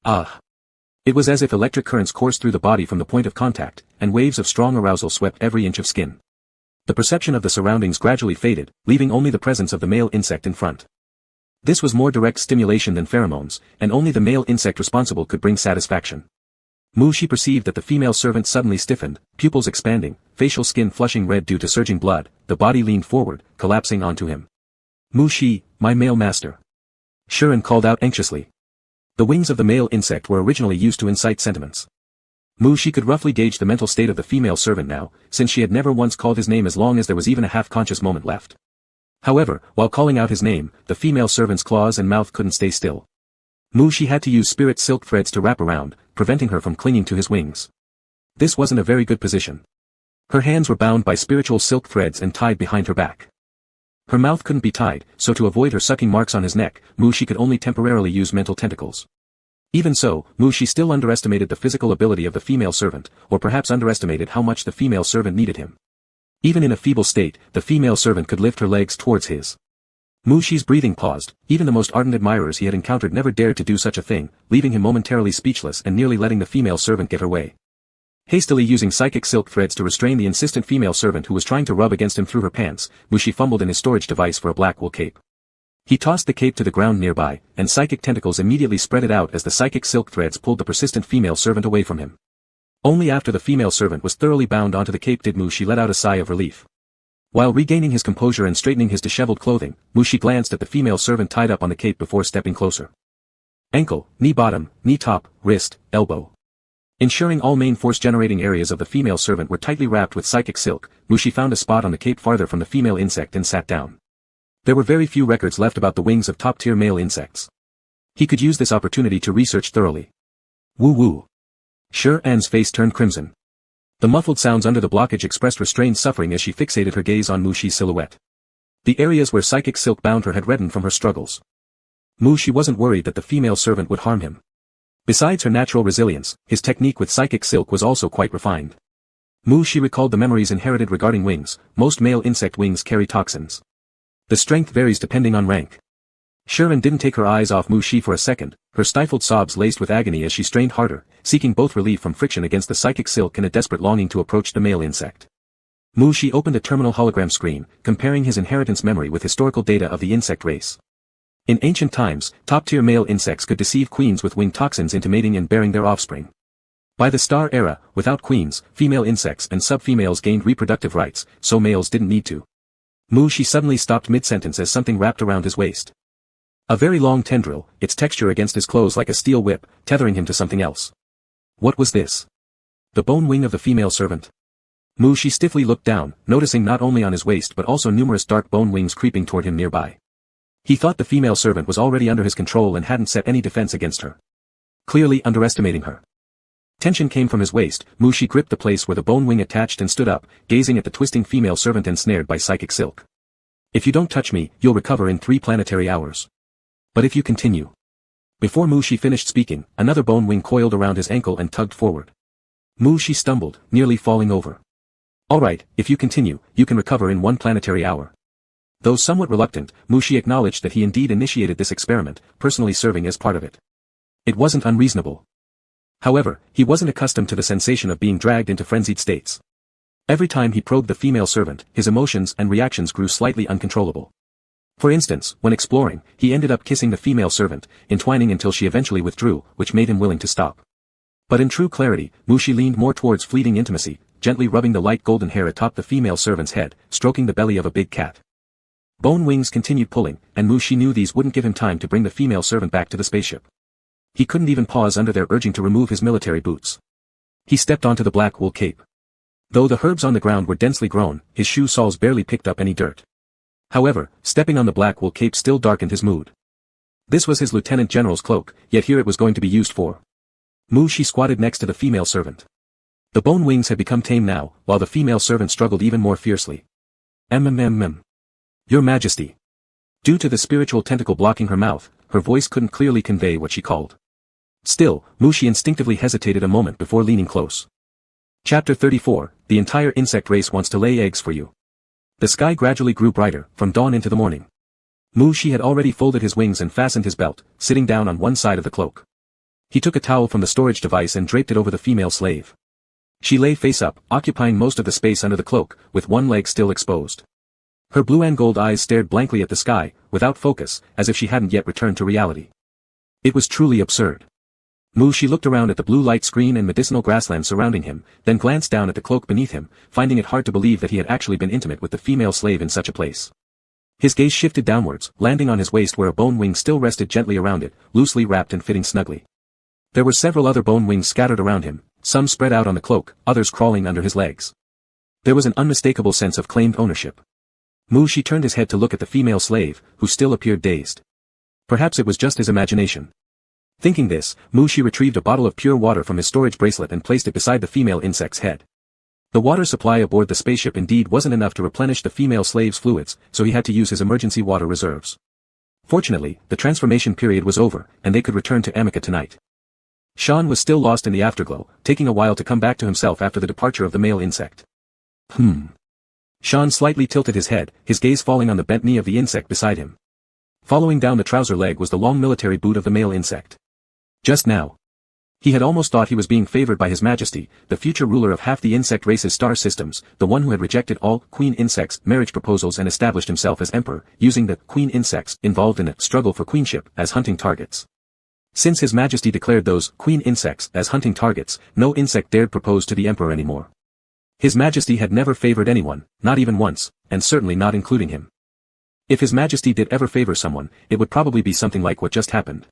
Ah! It was as if electric currents coursed through the body from the point of contact, and waves of strong arousal swept every inch of skin. The perception of the surroundings gradually faded, leaving only the presence of the male insect in front. This was more direct stimulation than pheromones, and only the male insect responsible could bring satisfaction. Mu Shi perceived that the female servant suddenly stiffened, pupils expanding, facial skin flushing red due to surging blood, the body leaned forward, collapsing onto him. Mu Shi, my male master. Shuren called out anxiously. The wings of the male insect were originally used to incite sentiments. Mu Shi could roughly gauge the mental state of the female servant now, since she had never once called his name as long as there was even a half-conscious moment left. However, while calling out his name, the female servant's claws and mouth couldn't stay still. Mu Shi had to use spirit silk threads to wrap around, preventing her from clinging to his wings. This wasn't a very good position. Her hands were bound by spiritual silk threads and tied behind her back. Her mouth couldn't be tied, so to avoid her sucking marks on his neck, Mu Shi could only temporarily use mental tentacles. Even so, Mu Shi still underestimated the physical ability of the female servant, or perhaps underestimated how much the female servant needed him. Even in a feeble state, the female servant could lift her legs towards his. Mu Shi's breathing paused, even the most ardent admirers he had encountered never dared to do such a thing, leaving him momentarily speechless and nearly letting the female servant get her way. Hastily using psychic silk threads to restrain the insistent female servant who was trying to rub against him through her pants, Mu Shi fumbled in his storage device for a black wool cape. He tossed the cape to the ground nearby, and psychic tentacles immediately spread it out as the psychic silk threads pulled the persistent female servant away from him. Only after the female servant was thoroughly bound onto the cape did Mushi let out a sigh of relief. While regaining his composure and straightening his disheveled clothing, Mushi glanced at the female servant tied up on the cape before stepping closer. Ankle, knee bottom, knee top, wrist, elbow. Ensuring all main force-generating areas of the female servant were tightly wrapped with psychic silk, Mushi found a spot on the cape farther from the female insect and sat down. There were very few records left about the wings of top-tier male insects. He could use this opportunity to research thoroughly. Woo-woo. Anne's face turned crimson. The muffled sounds under the blockage expressed restrained suffering as she fixated her gaze on Mushi's silhouette. The areas where psychic silk bound her had reddened from her struggles. Mushi wasn't worried that the female servant would harm him. Besides her natural resilience, his technique with psychic silk was also quite refined. Mushi recalled the memories inherited regarding wings. Most male insect wings carry toxins. The strength varies depending on rank. Anne didn't take her eyes off Mushi for a second, her stifled sobs laced with agony as she strained harder, seeking both relief from friction against the psychic silk and a desperate longing to approach the male insect. Mushi opened a terminal hologram screen, comparing his inheritance memory with historical data of the insect race. In ancient times, top-tier male insects could deceive queens with wing toxins into mating and bearing their offspring. By the Star Era, without queens, female insects and sub-females gained reproductive rights, so males didn't need to. Mushi suddenly stopped mid-sentence as something wrapped around his waist. A very long tendril, its texture against his clothes like a steel whip, tethering him to something else. What was this? The bone wing of the female servant? Mushi stiffly looked down, noticing not only on his waist but also numerous dark bone wings creeping toward him nearby. He thought the female servant was already under his control and hadn't set any defense against her. Clearly underestimating her. Tension came from his waist. Mushi gripped the place where the bone wing attached and stood up, gazing at the twisting female servant ensnared by psychic silk. If you don't touch me, you'll recover in 3 planetary hours. But if you continue. Before Mushi finished speaking, another bone wing coiled around his ankle and tugged forward. Mushi stumbled, nearly falling over. Alright, if you continue, you can recover in 1 planetary hour. Though somewhat reluctant, Mushi acknowledged that he indeed initiated this experiment, personally serving as part of it. It wasn't unreasonable. However, he wasn't accustomed to the sensation of being dragged into frenzied states. Every time he probed the female servant, his emotions and reactions grew slightly uncontrollable. For instance, when exploring, he ended up kissing the female servant, entwining until she eventually withdrew, which made him willing to stop. But in true clarity, Mushi leaned more towards fleeting intimacy, gently rubbing the light golden hair atop the female servant's head, stroking the belly of a big cat. Bone wings continued pulling, and Mushi knew these wouldn't give him time to bring the female servant back to the spaceship. He couldn't even pause under their urging to remove his military boots. He stepped onto the black wool cape. Though the herbs on the ground were densely grown, his shoe soles barely picked up any dirt. However, stepping on the black wool cape still darkened his mood. This was his lieutenant general's cloak, yet here it was going to be used for. Mushi squatted next to the female servant. The bone wings had become tame now, while the female servant struggled even more fiercely. Your Majesty. Due to the spiritual tentacle blocking her mouth, her voice couldn't clearly convey what she called. Still, Mushi instinctively hesitated a moment before leaning close. Chapter 34, The entire insect race wants to lay eggs for you. The sky gradually grew brighter, from dawn into the morning. Mushi had already folded his wings and fastened his belt, sitting down on one side of the cloak. He took a towel from the storage device and draped it over the female slave. She lay face up, occupying most of the space under the cloak, with one leg still exposed. Her blue and gold eyes stared blankly at the sky, without focus, as if she hadn't yet returned to reality. It was truly absurd. Mushi looked around at the blue light screen and medicinal grassland surrounding him, then glanced down at the cloak beneath him, finding it hard to believe that he had actually been intimate with the female slave in such a place. His gaze shifted downwards, landing on his waist where a bone wing still rested gently around it, loosely wrapped and fitting snugly. There were several other bone wings scattered around him, some spread out on the cloak, others crawling under his legs. There was an unmistakable sense of claimed ownership. Mushi turned his head to look at the female slave, who still appeared dazed. Perhaps it was just his imagination. Thinking this, Mushi retrieved a bottle of pure water from his storage bracelet and placed it beside the female insect's head. The water supply aboard the spaceship indeed wasn't enough to replenish the female slave's fluids, so he had to use his emergency water reserves. Fortunately, the transformation period was over, and they could return to Amica tonight. Sean was still lost in the afterglow, taking a while to come back to himself after the departure of the male insect. Sean slightly tilted his head, his gaze falling on the bent knee of the insect beside him. Following down the trouser leg was the long military boot of the male insect. Just now. He had almost thought he was being favored by His Majesty, the future ruler of half the insect race's star systems, the one who had rejected all queen insects' marriage proposals and established himself as emperor, using the queen insects involved in a struggle for queenship as hunting targets. Since His Majesty declared those queen insects as hunting targets, no insect dared propose to the emperor anymore. His Majesty had never favored anyone, not even once, and certainly not including him. If His Majesty did ever favor someone, it would probably be something like what just happened.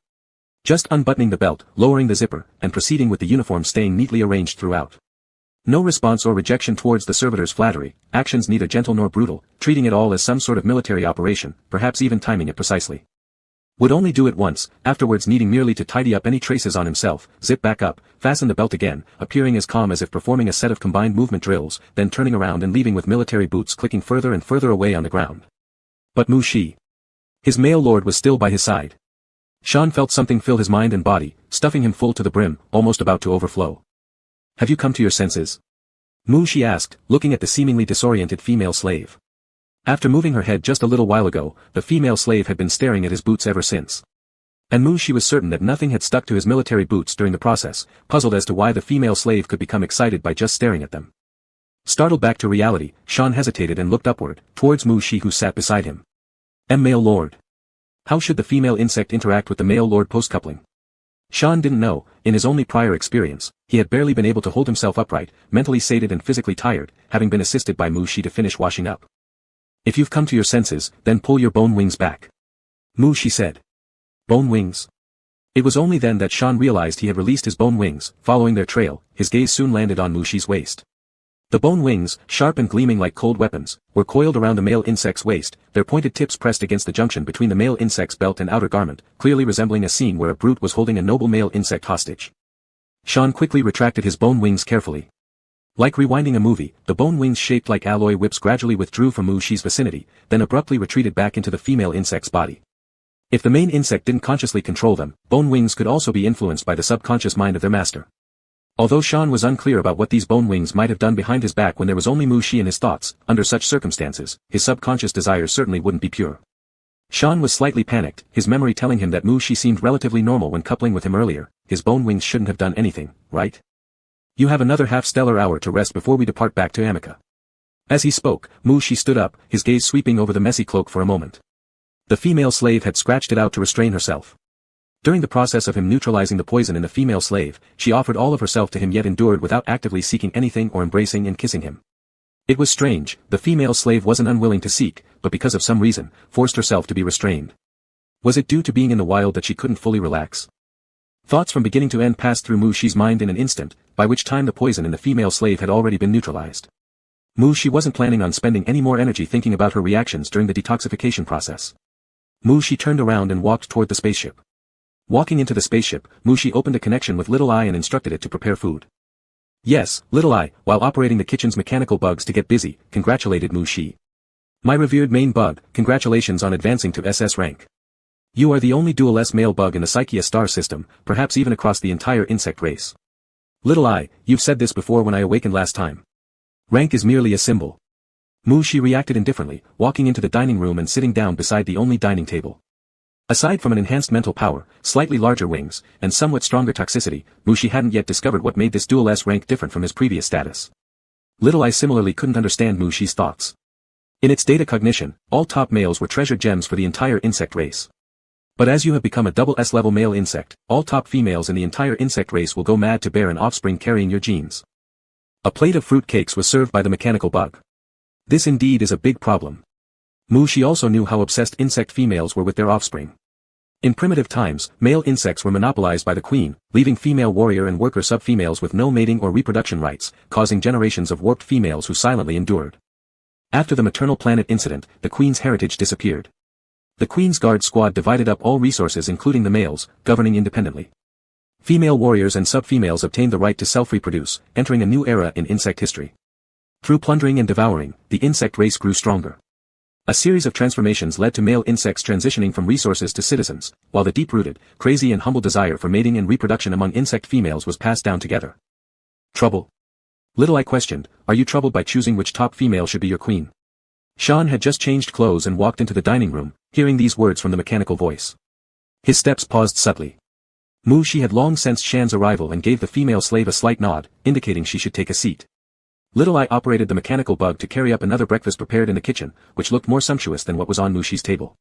Just unbuttoning the belt, lowering the zipper, and proceeding with the uniform staying neatly arranged throughout. No response or rejection towards the servitor's flattery, actions neither gentle nor brutal, treating it all as some sort of military operation, perhaps even timing it precisely. Would only do it once, afterwards needing merely to tidy up any traces on himself, zip back up, fasten the belt again, appearing as calm as if performing a set of combined movement drills, then turning around and leaving with military boots clicking further and further away on the ground. But Mu Shi. His male lord was still by his side. Sean felt something fill his mind and body, stuffing him full to the brim, almost about to overflow. Have you come to your senses? Mu Shi asked, looking at the seemingly disoriented female slave. After moving her head just a little while ago, the female slave had been staring at his boots ever since. And Mu Shi was certain that nothing had stuck to his military boots during the process, puzzled as to why the female slave could become excited by just staring at them. Startled back to reality, Sean hesitated and looked upward, towards Mu Shi who sat beside him. Male lord. How should the female insect interact with the male lord post-coupling? Sean didn't know. In his only prior experience, he had barely been able to hold himself upright, mentally sated and physically tired, having been assisted by Mu Shi to finish washing up. If you've come to your senses, then pull your bone wings back. Mu Shi said. Bone wings? It was only then that Sean realized he had released his bone wings. Following their trail, his gaze soon landed on Mu Shi's waist. The bone wings, sharp and gleaming like cold weapons, were coiled around the male insect's waist, their pointed tips pressed against the junction between the male insect's belt and outer garment, clearly resembling a scene where a brute was holding a noble male insect hostage. Sean quickly retracted his bone wings carefully. Like rewinding a movie, the bone wings shaped like alloy whips gradually withdrew from Mu Shi's vicinity, then abruptly retreated back into the female insect's body. If the main insect didn't consciously control them, bone wings could also be influenced by the subconscious mind of their master. Although Sean was unclear about what these bone wings might have done behind his back when there was only Mu Shi in his thoughts, under such circumstances, his subconscious desires certainly wouldn't be pure. Sean was slightly panicked, his memory telling him that Mu Shi seemed relatively normal when coupling with him earlier. His bone wings shouldn't have done anything, right? You have another half-stellar hour to rest before we depart back to Amica. As he spoke, Mu Shi stood up, his gaze sweeping over the messy cloak for a moment. The female slave had scratched it out to restrain herself. During the process of him neutralizing the poison in the female slave, she offered all of herself to him yet endured without actively seeking anything or embracing and kissing him. It was strange, the female slave wasn't unwilling to seek, but because of some reason, forced herself to be restrained. Was it due to being in the wild that she couldn't fully relax? Thoughts from beginning to end passed through Mu Shi's mind in an instant, by which time the poison in the female slave had already been neutralized. Mu Shi wasn't planning on spending any more energy thinking about her reactions during the detoxification process. Mu Shi turned around and walked toward the spaceship. Walking into the spaceship, Mu Shi opened a connection with Little Eye and instructed it to prepare food. Yes, Little Eye, while operating the kitchen's mechanical bugs to get busy, congratulated Mu Shi. My revered main bug, congratulations on advancing to SS rank. You are the only dual S male bug in the Psychia star system, perhaps even across the entire insect race. Little Eye, you've said this before when I awakened last time. Rank is merely a symbol. Mu Shi reacted indifferently, walking into the dining room and sitting down beside the only dining table. Aside from an enhanced mental power, slightly larger wings, and somewhat stronger toxicity, Mu Shi hadn't yet discovered what made this dual S rank different from his previous status. Little Eye similarly couldn't understand Mu Shi's thoughts. In its data cognition, all top males were treasured gems for the entire insect race. But as you have become a double S-level male insect, all top females in the entire insect race will go mad to bear an offspring carrying your genes. A plate of fruit cakes was served by the mechanical bug. This indeed is a big problem. Mu Shi also knew how obsessed insect females were with their offspring. In primitive times, male insects were monopolized by the queen, leaving female warrior and worker sub-females with no mating or reproduction rights, causing generations of warped females who silently endured. After the maternal planet incident, the queen's heritage disappeared. The queen's guard squad divided up all resources including the males, governing independently. Female warriors and sub-females obtained the right to self-reproduce, entering a new era in insect history. Through plundering and devouring, the insect race grew stronger. A series of transformations led to male insects transitioning from resources to citizens, while the deep-rooted, crazy and humble desire for mating and reproduction among insect females was passed down together. Trouble? Little Eye questioned, are you troubled by choosing which top female should be your queen? Sean had just changed clothes and walked into the dining room, hearing these words from the mechanical voice. His steps paused subtly. Mu Shi had long sensed Shan's arrival and gave the female slave a slight nod, indicating she should take a seat. Little Eye operated the mechanical bug to carry up another breakfast prepared in the kitchen, which looked more sumptuous than what was on Mu Shi's table.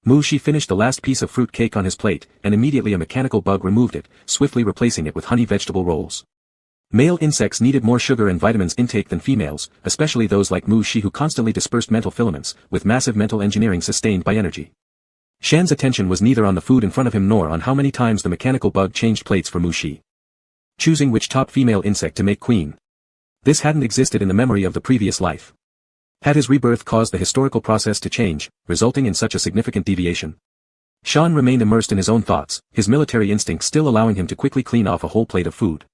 Mu Shi finished the last piece of fruit cake on his plate, and immediately a mechanical bug removed it, swiftly replacing it with honey vegetable rolls. Male insects needed more sugar and vitamins intake than females, especially those like Mu Shi who constantly dispersed mental filaments, with massive mental engineering sustained by energy. Shan's attention was neither on the food in front of him nor on how many times the mechanical bug changed plates for Mu Shi, choosing which top female insect to make queen. This hadn't existed in the memory of the previous life. Had his rebirth caused the historical process to change, resulting in such a significant deviation? Shan remained immersed in his own thoughts, his military instinct still allowing him to quickly clean off a whole plate of food.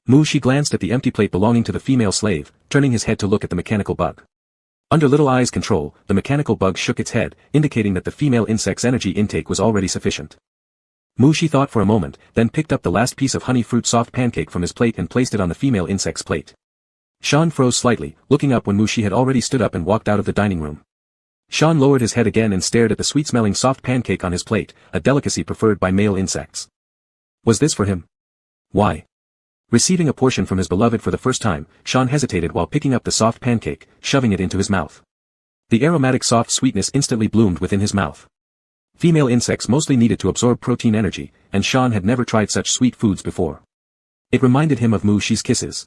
Mu Shi glanced at the empty plate belonging to the female slave, turning his head to look at the mechanical bug. Under Little Eye's control, the mechanical bug shook its head, indicating that the female insect's energy intake was already sufficient. Mu Shi thought for a moment, then picked up the last piece of honey fruit soft pancake from his plate and placed it on the female insect's plate. Shan froze slightly, looking up when Mu Shi had already stood up and walked out of the dining room. Shan lowered his head again and stared at the sweet-smelling soft pancake on his plate, a delicacy preferred by male insects. Was this for him? Why? Receiving a portion from his beloved for the first time, Shan hesitated while picking up the soft pancake, shoving it into his mouth. The aromatic soft sweetness instantly bloomed within his mouth. Female insects mostly needed to absorb protein energy, and Shan had never tried such sweet foods before. It reminded him of Mu Shi's kisses.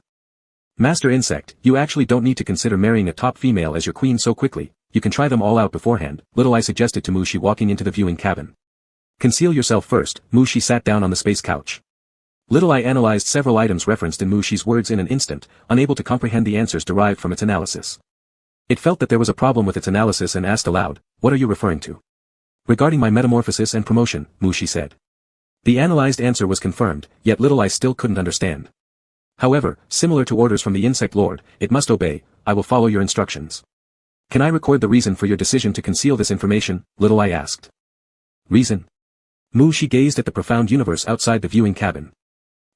Master insect, you actually don't need to consider marrying a top female as your queen so quickly, you can try them all out beforehand, Little Eye suggested to Mu Shi walking into the viewing cabin. Conceal yourself first, Mu Shi sat down on the space couch. Little Eye analyzed several items referenced in Mu Shi's words in an instant, unable to comprehend the answers derived from its analysis. It felt that there was a problem with its analysis and asked aloud, what are you referring to? Regarding my metamorphosis and promotion, Mu Shi said. The analyzed answer was confirmed, yet Little Eye still couldn't understand. However, similar to orders from the insect lord, it must obey, I will follow your instructions. Can I record the reason for your decision to conceal this information? Little Eye asked. Reason? Mu Shi gazed at the profound universe outside the viewing cabin.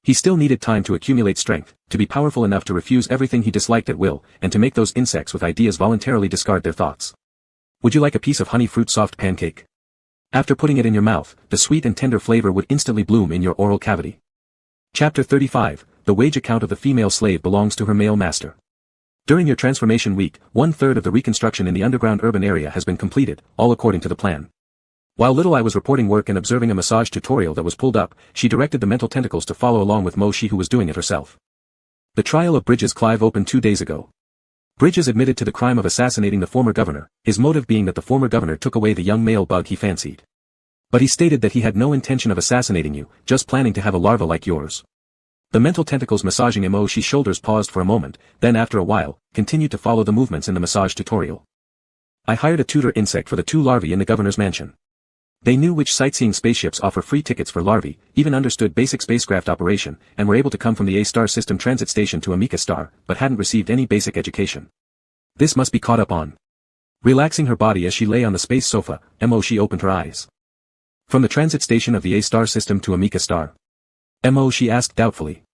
He still needed time to accumulate strength, to be powerful enough to refuse everything he disliked at will, and to make those insects with ideas voluntarily discard their thoughts. Would you like a piece of honey fruit soft pancake? After putting it in your mouth, the sweet and tender flavor would instantly bloom in your oral cavity. Chapter 35, The wage account of the female slave belongs to her male master. During your transformation week, 1/3 of the reconstruction in the underground urban area has been completed, all according to the plan. While Little Eye was reporting work and observing a massage tutorial that was pulled up, she directed the mental tentacles to follow along with Mu Shi who was doing it herself. The trial of Bridges Clive opened 2 days ago. Bridges admitted to the crime of assassinating the former governor, his motive being that the former governor took away the young male bug he fancied. But he stated that he had no intention of assassinating you, just planning to have a larva like yours. The mental tentacles massaging Mu Shi's shoulders paused for a moment, then after a while, continued to follow the movements in the massage tutorial. I hired a tutor insect for the 2 larvae in the governor's mansion. They knew which sightseeing spaceships offer free tickets for larvae, even understood basic spacecraft operation, and were able to come from the A-star system transit station to Amika Star, but hadn't received any basic education. This must be caught up on. Relaxing her body as she lay on the space sofa, Mu Shi opened her eyes. From the transit station of the A-star system to Amika Star? Mu Shi asked doubtfully.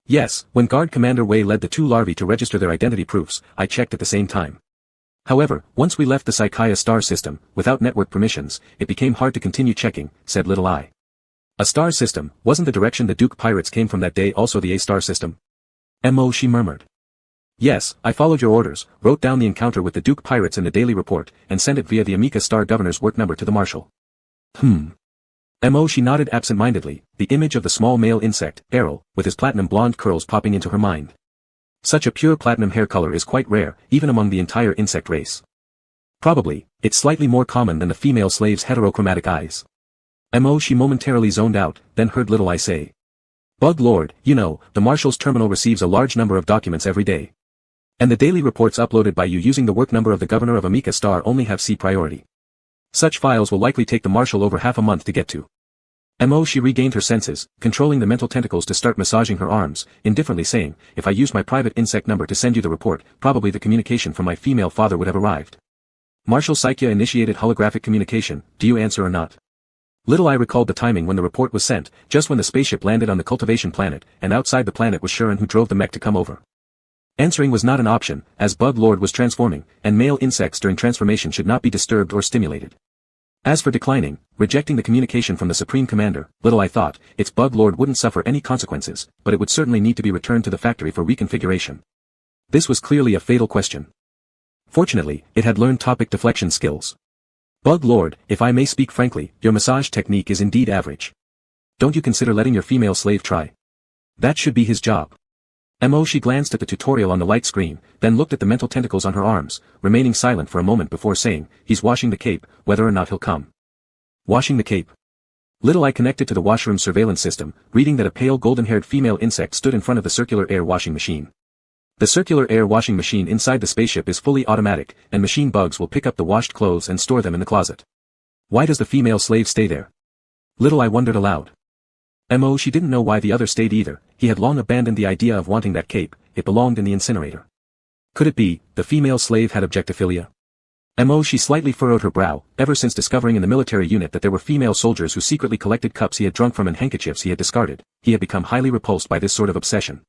Yes, when Guard Commander Wei led the 2 larvae to register their identity proofs, I checked at the same time. However, once we left the Psychia star system, without network permissions, it became hard to continue checking, said Little Eye. A star system, wasn't the direction the Duke pirates came from that day also the A-star system? Mu Shi murmured. Yes, I followed your orders, wrote down the encounter with the Duke pirates in the daily report, and sent it via the Amika Star governor's work number to the marshal. Mu Shi nodded absent-mindedly, the image of the small male insect, Errol, with his platinum blonde curls popping into her mind. Such a pure platinum hair color is quite rare, even among the entire insect race. Probably, it's slightly more common than the female slave's heterochromatic eyes. Mu Shi momentarily zoned out, then heard Little Eye say. Bug Lord, you know, the Marshal's terminal receives a large number of documents every day. And the daily reports uploaded by you using the work number of the governor of Amika Star only have C priority. Such files will likely take the Marshal over half a month to get to. Mu Shi regained her senses, controlling the mental tentacles to start massaging her arms, indifferently saying, if I used my private insect number to send you the report, probably the communication from my female father would have arrived. Marshal Psychia initiated holographic communication, do you answer or not? Little Eye recalled the timing when the report was sent, just when the spaceship landed on the cultivation planet, and outside the planet was Shuren who drove the mech to come over. Answering was not an option, as Bug Lord was transforming, and male insects during transformation should not be disturbed or stimulated. As for declining, rejecting the communication from the Supreme Commander, little I thought, its bug lord wouldn't suffer any consequences, but it would certainly need to be returned to the factory for reconfiguration. This was clearly a fatal question. Fortunately, it had learned topic deflection skills. Bug lord, if I may speak frankly, your massage technique is indeed average. Don't you consider letting your female slave try? That should be his job. She glanced at the tutorial on the light screen, then looked at the mental tentacles on her arms, remaining silent for a moment before saying, he's washing the cape, whether or not he'll come. Washing the cape. Little I connected to the washroom surveillance system, reading that a pale golden-haired female insect stood in front of the circular air washing machine. The circular air washing machine inside the spaceship is fully automatic, and machine bugs will pick up the washed clothes and store them in the closet. Why does the female slave stay there? Little I wondered aloud. She didn't know why the other stayed either. He had long abandoned the idea of wanting that cape, it belonged in the incinerator. Could it be, the female slave had objectophilia? She slightly furrowed her brow, ever since discovering in the military unit that there were female soldiers who secretly collected cups he had drunk from and handkerchiefs he had discarded, he had become highly repulsed by this sort of obsession.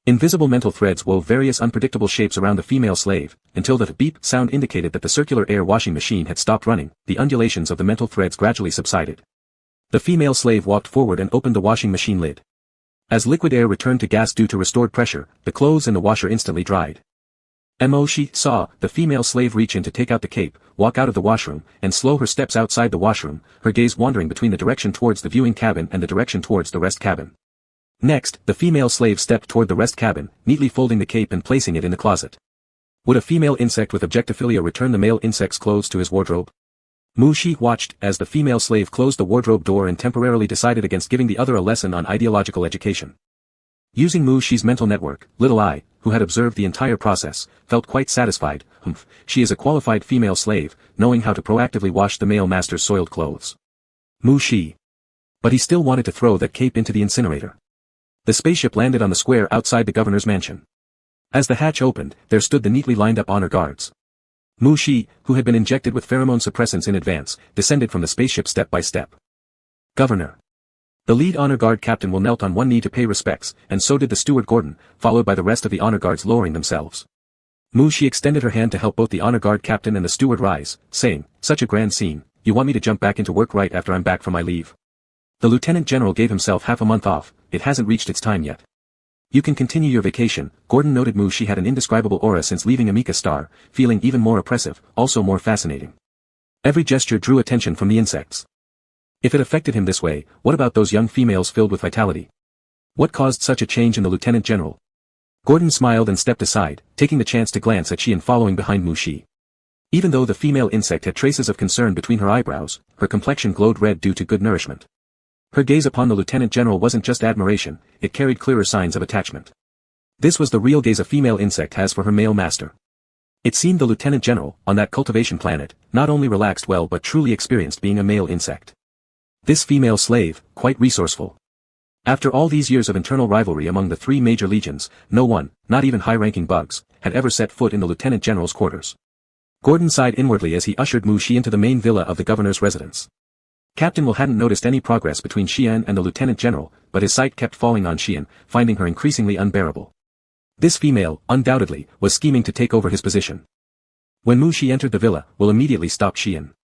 Invisible mental threads wove various unpredictable shapes around the female slave, until the beep sound indicated that the circular air washing machine had stopped running, the undulations of the mental threads gradually subsided. The female slave walked forward and opened the washing machine lid. As liquid air returned to gas due to restored pressure, the clothes in the washer instantly dried. She saw the female slave reach in to take out the cape, walk out of the washroom, and slow her steps outside the washroom, her gaze wandering between the direction towards the viewing cabin and the direction towards the rest cabin. Next, the female slave stepped toward the rest cabin, neatly folding the cape and placing it in the closet. Would a female insect with objectophilia return the male insect's clothes to his wardrobe? Shi watched as the female slave closed the wardrobe door and temporarily decided against giving the other a lesson on ideological education. Using Shi's mental network, little I, who had observed the entire process, felt quite satisfied. She is a qualified female slave, knowing how to proactively wash the male master's soiled clothes. Shi. But he still wanted to throw that cape into the incinerator. The spaceship landed on the square outside the governor's mansion. As the hatch opened, there stood the neatly lined up honor guards. Shi, who had been injected with pheromone suppressants in advance, descended from the spaceship step by step. Governor. The lead honor guard captain will knelt on one knee to pay respects, and so did the steward Gordon, followed by the rest of the honor guards lowering themselves. Shi extended her hand to help both the honor guard captain and the steward rise, saying, such a grand scene, you want me to jump back into work right after I'm back from my leave? The lieutenant general gave himself half a month off, it hasn't reached its time yet. You can continue your vacation. Gordon noted Shi had an indescribable aura since leaving Amika Star, feeling even more oppressive, also more fascinating. Every gesture drew attention from the insects. If it affected him this way, what about those young females filled with vitality? What caused such a change in the lieutenant general? Gordon smiled and stepped aside, taking the chance to glance at and following behind Shi. Even though the female insect had traces of concern between her eyebrows, her complexion glowed red due to good nourishment. Her gaze upon the lieutenant general wasn't just admiration, it carried clearer signs of attachment. This was the real gaze a female insect has for her male master. It seemed the lieutenant general, on that cultivation planet, not only relaxed well but truly experienced being a male insect. This female slave, quite resourceful. After all these years of internal rivalry among the three major legions, no one, not even high-ranking bugs, had ever set foot in the lieutenant general's quarters. Gordon sighed inwardly as he ushered Shi into the main villa of the governor's residence. Captain Will hadn't noticed any progress between Xian and the lieutenant general, but his sight kept falling on Xian, finding her increasingly unbearable. This female, undoubtedly, was scheming to take over his position. When Shi entered the villa, Will immediately stopped Xian.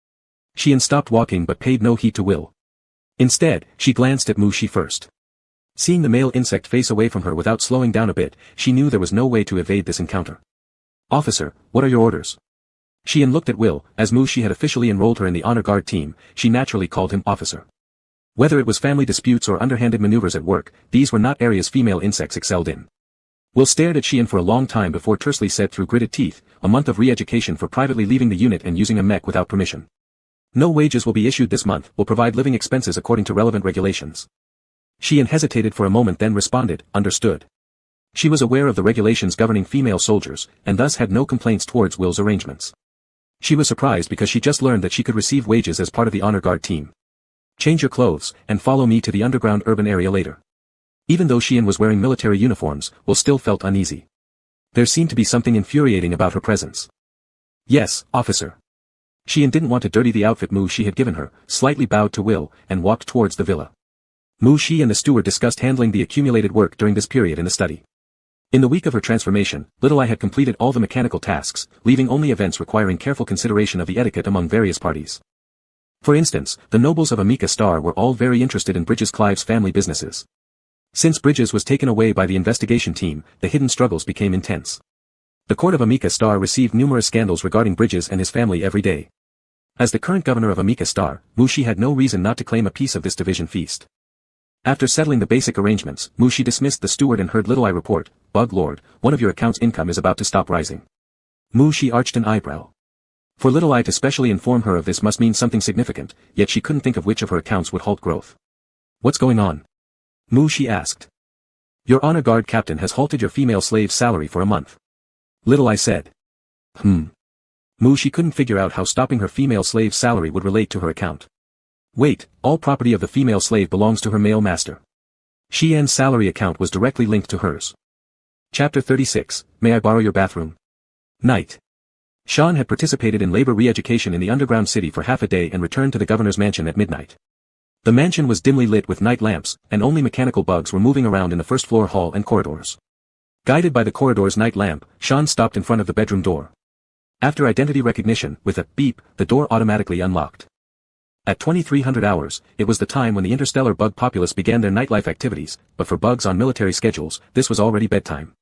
Xian stopped walking but paid no heed to Will. Instead, she glanced at Shi first. Seeing the male insect face away from her without slowing down a bit, she knew there was no way to evade this encounter. Officer, what are your orders? Xian looked at Will, as Shi had officially enrolled her in the honor guard team, she naturally called him officer. Whether it was family disputes or underhanded maneuvers at work, these were not areas female insects excelled in. Will stared at Xian for a long time before tersely said through gritted teeth, a month of re-education for privately leaving the unit and using a mech without permission. No wages will be issued this month, will provide living expenses according to relevant regulations. Xian hesitated for a moment then responded, understood. She was aware of the regulations governing female soldiers, and thus had no complaints towards Will's arrangements. She was surprised because she just learned that she could receive wages as part of the honor guard team. Change your clothes, and follow me to the underground urban area later. Even though Xian was wearing military uniforms, Will still felt uneasy. There seemed to be something infuriating about her presence. Yes, officer. Xian didn't want to dirty the outfit Shi had given her, slightly bowed to Will, and walked towards the villa. Shi and the steward discussed handling the accumulated work during this period in the study. In the week of her transformation, Little I had completed all the mechanical tasks, leaving only events requiring careful consideration of the etiquette among various parties. For instance, the nobles of Amika Star were all very interested in Bridges Clive's family businesses. Since Bridges was taken away by the investigation team, the hidden struggles became intense. The court of Amika Star received numerous scandals regarding Bridges and his family every day. As the current governor of Amika Star, Mushi had no reason not to claim a piece of this division feast. After settling the basic arrangements, Mushi dismissed the steward and heard Little Eye report, "Bug Lord, one of your account's income is about to stop rising." Mushi arched an eyebrow. For Little Eye to specially inform her of this must mean something significant, yet she couldn't think of which of her accounts would halt growth. "What's going on?" Mushi asked. "Your honor guard captain has halted your female slave's salary for a month." Little Eye said. Mushi couldn't figure out how stopping her female slave's salary would relate to her account. Wait, all property of the female slave belongs to her male master. Xian's salary account was directly linked to hers. Chapter 36, May I borrow your bathroom? Night. Sean had participated in labor re-education in the underground city for half a day and returned to the governor's mansion at midnight. The mansion was dimly lit with night lamps, and only mechanical bugs were moving around in the first-floor hall and corridors. Guided by the corridor's night lamp, Sean stopped in front of the bedroom door. After identity recognition, with a beep, the door automatically unlocked. At 2300 hours, it was the time when the interstellar bug populace began their nightlife activities, but for bugs on military schedules, this was already bedtime.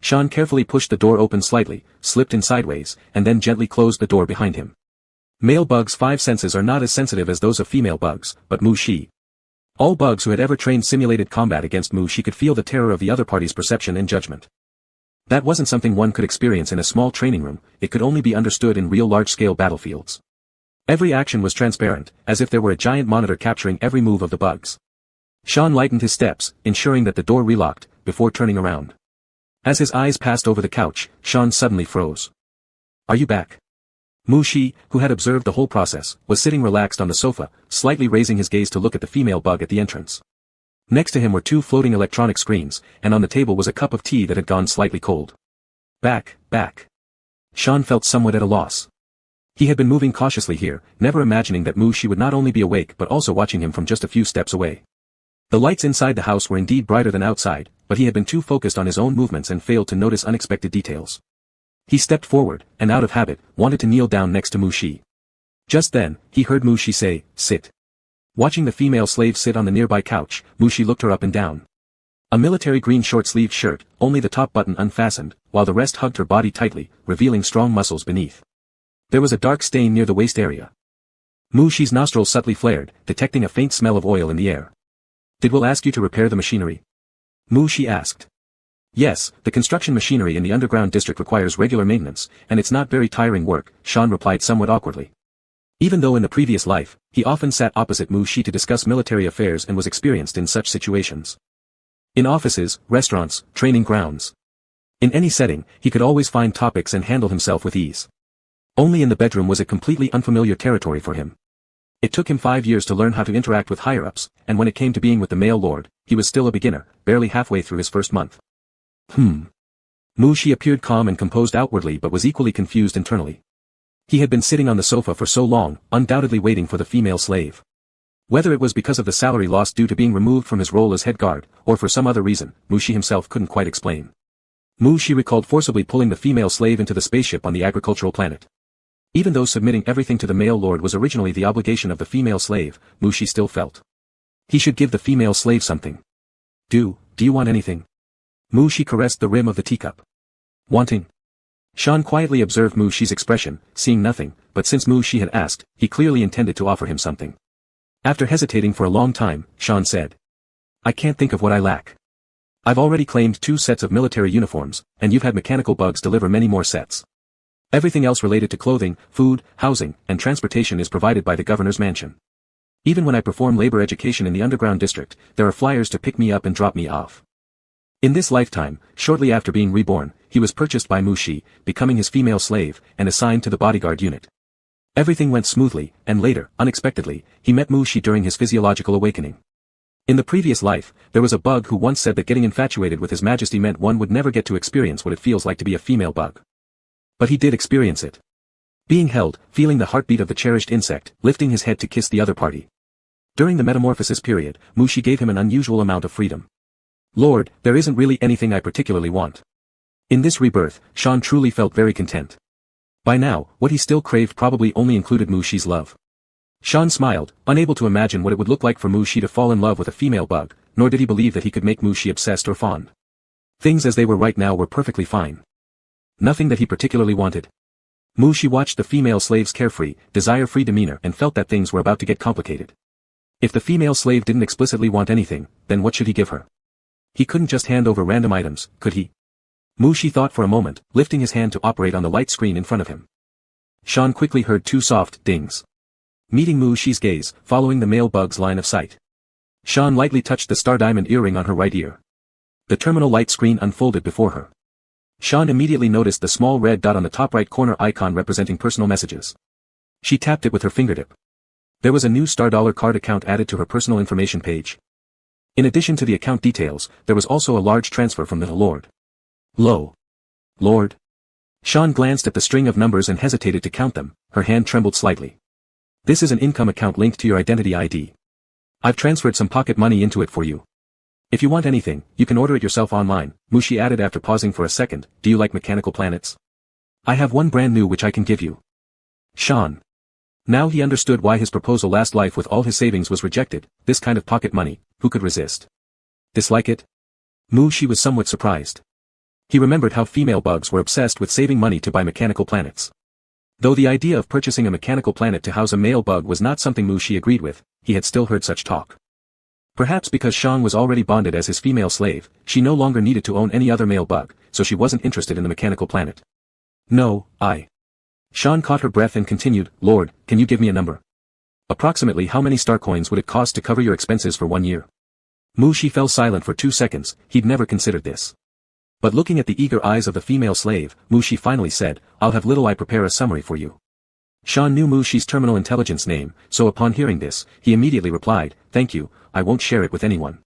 Sean carefully pushed the door open slightly, slipped in sideways, and then gently closed the door behind him. Male bugs' 5 senses are not as sensitive as those of female bugs, but Mu-Shi. All bugs who had ever trained simulated combat against Mu-Shi could feel the terror of the other party's perception and judgment. That wasn't something one could experience in a small training room, it could only be understood in real large-scale battlefields. Every action was transparent, as if there were a giant monitor capturing every move of the bugs. Sean lightened his steps, ensuring that the door relocked, before turning around. As his eyes passed over the couch, Sean suddenly froze. "Are you back?" Mu-Shi, who had observed the whole process, was sitting relaxed on the sofa, slightly raising his gaze to look at the female bug at the entrance. Next to him were 2 floating electronic screens, and on the table was a cup of tea that had gone slightly cold. Back. Sean felt somewhat at a loss. He had been moving cautiously here, never imagining that Mu-Shi would not only be awake but also watching him from just a few steps away. The lights inside the house were indeed brighter than outside, but he had been too focused on his own movements and failed to notice unexpected details. He stepped forward, and out of habit, wanted to kneel down next to Mu-Shi. Just then, he heard Mu-Shi say, "Sit." Watching the female slave sit on the nearby couch, Mu-Shi looked her up and down. A military green short-sleeved shirt, only the top button unfastened, while the rest hugged her body tightly, revealing strong muscles beneath. There was a dark stain near the waist area. Mu-Shi's nostrils subtly flared, detecting a faint smell of oil in the air. "Did Will ask you to repair the machinery?" Mu-Shi asked. "Yes, the construction machinery in the underground district requires regular maintenance, and it's not very tiring work," Sean replied somewhat awkwardly. Even though in the previous life, he often sat opposite Mu-Shi to discuss military affairs and was experienced in such situations. In offices, restaurants, training grounds. In any setting, he could always find topics and handle himself with ease. Only in the bedroom was it completely unfamiliar territory for him. It took him 5 years to learn how to interact with higher-ups, and when it came to being with the male lord, he was still a beginner, barely halfway through his first month. Mu-Shi appeared calm and composed outwardly but was equally confused internally. He had been sitting on the sofa for so long, undoubtedly waiting for the female slave. Whether it was because of the salary lost due to being removed from his role as head guard, or for some other reason, Mu-Shi himself couldn't quite explain. Mu-Shi recalled forcibly pulling the female slave into the spaceship on the agricultural planet. Even though submitting everything to the male lord was originally the obligation of the female slave, Mu-Shi still felt he should give the female slave something. Do you want anything?" Mu-Shi caressed the rim of the teacup. "Wanting?" Sean quietly observed Mu-Shi's expression, seeing nothing, but since Mu-Shi had asked, he clearly intended to offer him something. After hesitating for a long time, Sean said, "I can't think of what I lack. I've already claimed 2 sets of military uniforms, and you've had mechanical bugs deliver many more sets. Everything else related to clothing, food, housing, and transportation is provided by the governor's mansion. Even when I perform labor education in the underground district, there are flyers to pick me up and drop me off." In this lifetime, shortly after being reborn, he was purchased by Mu-Shi, becoming his female slave, and assigned to the bodyguard unit. Everything went smoothly, and later, unexpectedly, he met Mu-Shi during his physiological awakening. In the previous life, there was a bug who once said that getting infatuated with His Majesty meant one would never get to experience what it feels like to be a female bug. But he did experience it. Being held, feeling the heartbeat of the cherished insect, lifting his head to kiss the other party. During the metamorphosis period, Mu-Shi gave him an unusual amount of freedom. "Lord, there isn't really anything I particularly want." In this rebirth, Sean truly felt very content. By now, what he still craved probably only included Mu-Shi's love. Shan smiled, unable to imagine what it would look like for Mu Shi to fall in love with a female bug, nor did he believe that he could make Mu Shi obsessed or fond. Things as they were right now were perfectly fine. Nothing that he particularly wanted. Mu Shi watched the female slave's carefree, desire-free demeanor and felt that things were about to get complicated. If the female slave didn't explicitly want anything, then what should he give her? He couldn't just hand over random items, could he? Mu Shi thought for a moment, lifting his hand to operate on the light screen in front of him. Shan quickly heard 2 soft dings. Meeting Mu Shi's gaze, following the male bug's line of sight. Shan lightly touched the star diamond earring on her right ear. The terminal light screen unfolded before her. Shan immediately noticed the small red dot on the top right corner icon representing personal messages. She tapped it with her fingertip. There was a new $$ card account added to her personal information page. In addition to the account details, there was also a large transfer from the Lord. Lord. Shan glanced at the string of numbers and hesitated to count them, her hand trembled slightly. This is an income account linked to your identity ID. I've transferred some pocket money into it for you. If you want anything, you can order it yourself online, Mu Shi added after pausing for a second. Do you like mechanical planets? I have one brand new which I can give you. Shan. Now he understood why his proposal last life with all his savings was rejected. This kind of pocket money, who could resist? Dislike it? Mu Shi was somewhat surprised. He remembered how female bugs were obsessed with saving money to buy mechanical planets. Though the idea of purchasing a mechanical planet to house a male bug was not something Mu Shi agreed with, he had still heard such talk. Perhaps because Shan was already bonded as his female slave, she no longer needed to own any other male bug, so she wasn't interested in the mechanical planet. No, Shan caught her breath and continued, Lord, can you give me a number? Approximately how many star coins would it cost to cover your expenses for 1 year? Mu Shi fell silent for 2 seconds, he'd never considered this. But looking at the eager eyes of the female slave, Mu Shi finally said, I'll have Little Eye prepare a summary for you. Shan knew Mu Shi's terminal intelligence name, so upon hearing this, he immediately replied, thank you, I won't share it with anyone.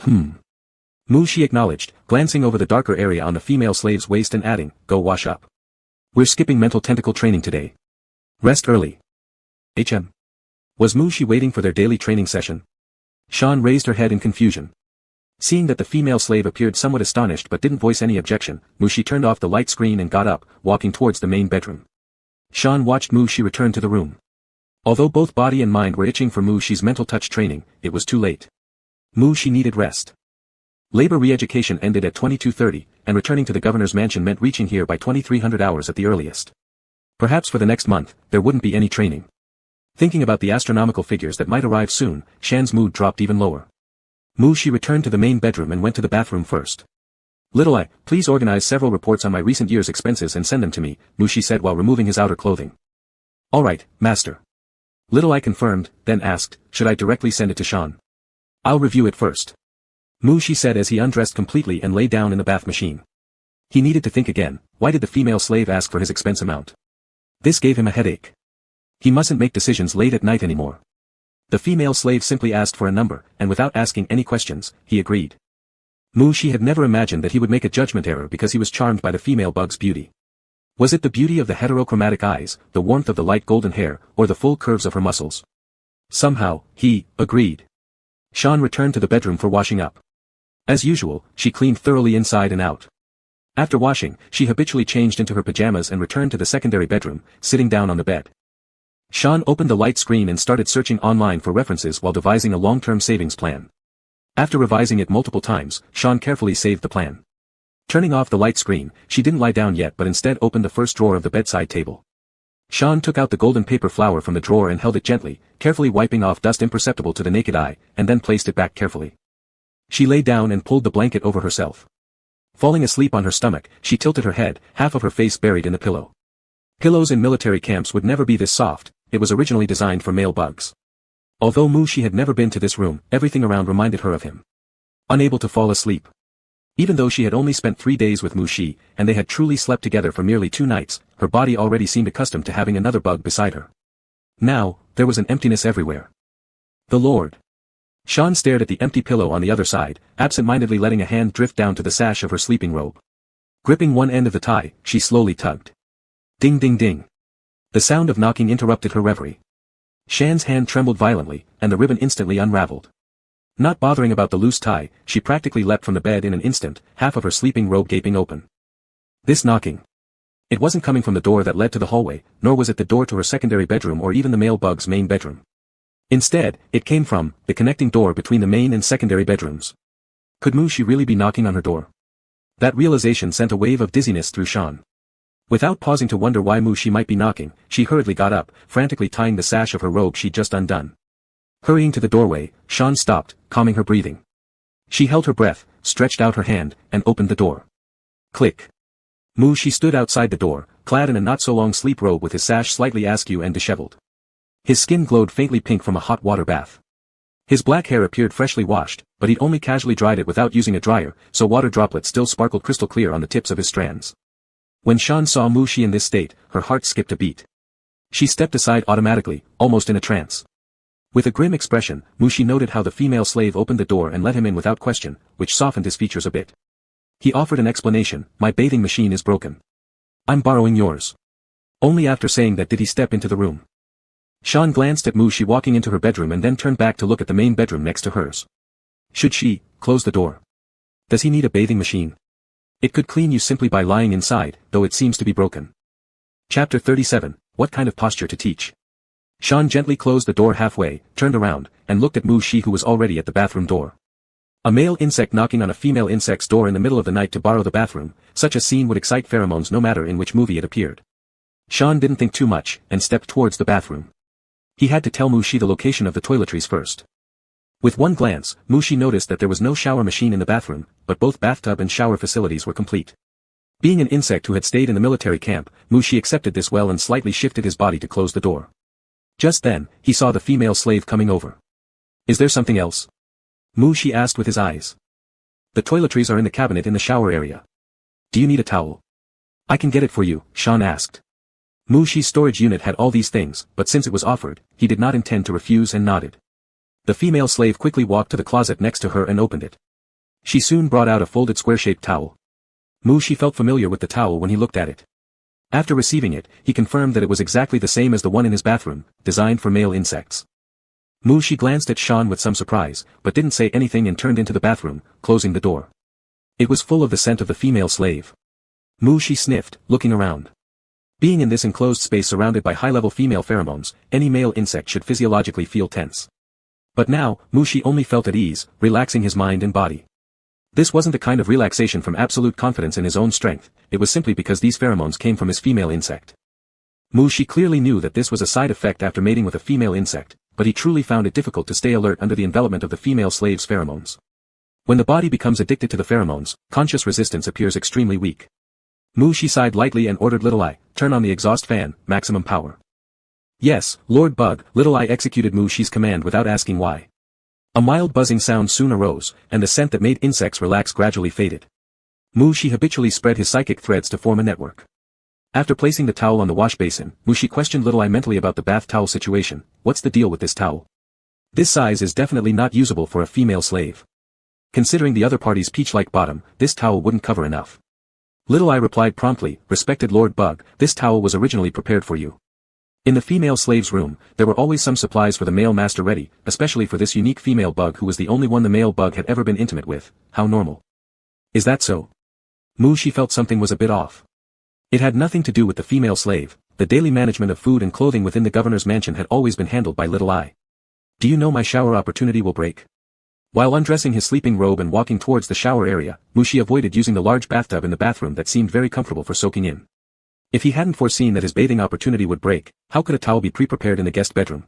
Mu Shi acknowledged, glancing over the darker area on the female slave's waist and adding, go wash up. We're skipping mental tentacle training today. Rest early. Was Mu Shi waiting for their daily training session? Shan raised her head in confusion. Seeing that the female slave appeared somewhat astonished but didn't voice any objection, Mu Shi turned off the light screen and got up, walking towards the main bedroom. Shan watched Mu Shi return to the room. Although both body and mind were itching for Mu Shi's mental touch training, it was too late. Mu Shi needed rest. Labor re-education ended at 22:30, and returning to the governor's mansion meant reaching here by 2300 hours at the earliest. Perhaps for the next month, there wouldn't be any training. Thinking about the astronomical figures that might arrive soon, Shan's mood dropped even lower. Mu Shi returned to the main bedroom and went to the bathroom first. Little Eye, please organize several reports on my recent year's expenses and send them to me, Mu Shi said while removing his outer clothing. All right, master. Little Eye confirmed, then asked, should I directly send it to Shan? I'll review it first. Mu Shi said as he undressed completely and lay down in the bath machine. He needed to think again, why did the female slave ask for his expense amount? This gave him a headache. He mustn't make decisions late at night anymore. The female slave simply asked for a number, and without asking any questions, he agreed. Mu Shi had never imagined that he would make a judgment error because he was charmed by the female bug's beauty. Was it the beauty of the heterochromatic eyes, the warmth of the light golden hair, or the full curves of her muscles? Somehow, he agreed. Shan returned to the bedroom for washing up. As usual, she cleaned thoroughly inside and out. After washing, she habitually changed into her pajamas and returned to the secondary bedroom, sitting down on the bed. Shan opened the light screen and started searching online for references while devising a long-term savings plan. After revising it multiple times, Shan carefully saved the plan. Turning off the light screen, she didn't lie down yet but instead opened the first drawer of the bedside table. Shan took out the golden paper flower from the drawer and held it gently, carefully wiping off dust imperceptible to the naked eye, and then placed it back carefully. She lay down and pulled the blanket over herself. Falling asleep on her stomach, she tilted her head, half of her face buried in the pillow. Pillows in military camps would never be this soft. It was originally designed for male bugs. Although Mu Shi had never been to this room, everything around reminded her of him. Unable to fall asleep. Even though she had only spent 3 days with Mu Shi, and they had truly slept together for merely 2 nights, her body already seemed accustomed to having another bug beside her. Now, there was an emptiness everywhere. The Lord. Shan stared at the empty pillow on the other side, absent-mindedly letting a hand drift down to the sash of her sleeping robe. Gripping one end of the tie, she slowly tugged. Ding ding ding. The sound of knocking interrupted her reverie. Shan's hand trembled violently, and the ribbon instantly unraveled. Not bothering about the loose tie, she practically leapt from the bed in an instant, half of her sleeping robe gaping open. This knocking. It wasn't coming from the door that led to the hallway, nor was it the door to her secondary bedroom or even the male bug's main bedroom. Instead, it came from the connecting door between the main and secondary bedrooms. Could Mu-Shi really be knocking on her door? That realization sent a wave of dizziness through Shan. Without pausing to wonder why Mu-Shi might be knocking, she hurriedly got up, frantically tying the sash of her robe she'd just undone. Hurrying to the doorway, Shan stopped, calming her breathing. She held her breath, stretched out her hand, and opened the door. Click. Mu-Shi stood outside the door, clad in a not-so-long sleep robe with his sash slightly askew and disheveled. His skin glowed faintly pink from a hot water bath. His black hair appeared freshly washed, but he'd only casually dried it without using a dryer, so water droplets still sparkled crystal clear on the tips of his strands. When Shan saw Mu-Shi in this state, her heart skipped a beat. She stepped aside automatically, almost in a trance. With a grim expression, Mu-Shi noted how the female slave opened the door and let him in without question, which softened his features a bit. He offered an explanation, "My bathing machine is broken. I'm borrowing yours." Only after saying that did he step into the room. Shan glanced at Mu-Shi walking into her bedroom and then turned back to look at the main bedroom next to hers. Should she close the door? Does he need a bathing machine? It could clean you simply by lying inside, though it seems to be broken. Chapter 37, What kind of posture to teach? Shan gently closed the door halfway, turned around, and looked at Mu-Shi who was already at the bathroom door. A male insect knocking on a female insect's door in the middle of the night to borrow the bathroom, such a scene would excite pheromones no matter in which movie it appeared. Shan didn't think too much, and stepped towards the bathroom. He had to tell Mu-Shi the location of the toiletries first. With one glance, Mu-Shi noticed that there was no shower machine in the bathroom, but both bathtub and shower facilities were complete. Being an insect who had stayed in the military camp, Mu-Shi accepted this well and slightly shifted his body to close the door. Just then, he saw the female slave coming over. "Is there something else?" Mu-Shi asked with his eyes. "The toiletries are in the cabinet in the shower area. Do you need a towel?" "I can get it for you," Shan asked. Mu-Shi's storage unit had all these things, but since it was offered, he did not intend to refuse and nodded. The female slave quickly walked to the closet next to her and opened it. She soon brought out a folded square-shaped towel. Mu-Shi felt familiar with the towel when he looked at it. After receiving it, he confirmed that it was exactly the same as the one in his bathroom, designed for male insects. Mu-Shi glanced at Shan with some surprise, but didn't say anything and turned into the bathroom, closing the door. It was full of the scent of the female slave. Mu-Shi sniffed, looking around. Being in this enclosed space surrounded by high-level female pheromones, any male insect should physiologically feel tense. But now, Mu-Shi only felt at ease, relaxing his mind and body. This wasn't the kind of relaxation from absolute confidence in his own strength, it was simply because these pheromones came from his female insect. Mu-Shi clearly knew that this was a side effect after mating with a female insect, but he truly found it difficult to stay alert under the envelopment of the female slave's pheromones. When the body becomes addicted to the pheromones, conscious resistance appears extremely weak. Mu-Shi sighed lightly and ordered Little Eye, "Turn on the exhaust fan, maximum power." "Yes, Lord Bug," Little Eye executed Mu-Shi's command without asking why. A mild buzzing sound soon arose, and the scent that made insects relax gradually faded. Mu-Shi habitually spread his psychic threads to form a network. After placing the towel on the wash basin, Mu-Shi questioned Little Eye mentally about the bath towel situation. "What's the deal with this towel? This size is definitely not usable for a female slave. Considering the other party's peach-like bottom, this towel wouldn't cover enough." Little Eye replied promptly, "Respected Lord Bug, this towel was originally prepared for you. In the female slave's room, there were always some supplies for the male master ready, especially for this unique female bug who was the only one the male bug had ever been intimate with. How normal." "Is that so?" Mu-Shi felt something was a bit off. It had nothing to do with the female slave. The daily management of food and clothing within the governor's mansion had always been handled by Little Eye. "Do you know my shower opportunity will break?" While undressing his sleeping robe and walking towards the shower area, Mu-Shi avoided using the large bathtub in the bathroom that seemed very comfortable for soaking in. If he hadn't foreseen that his bathing opportunity would break, how could a towel be pre-prepared in the guest bedroom?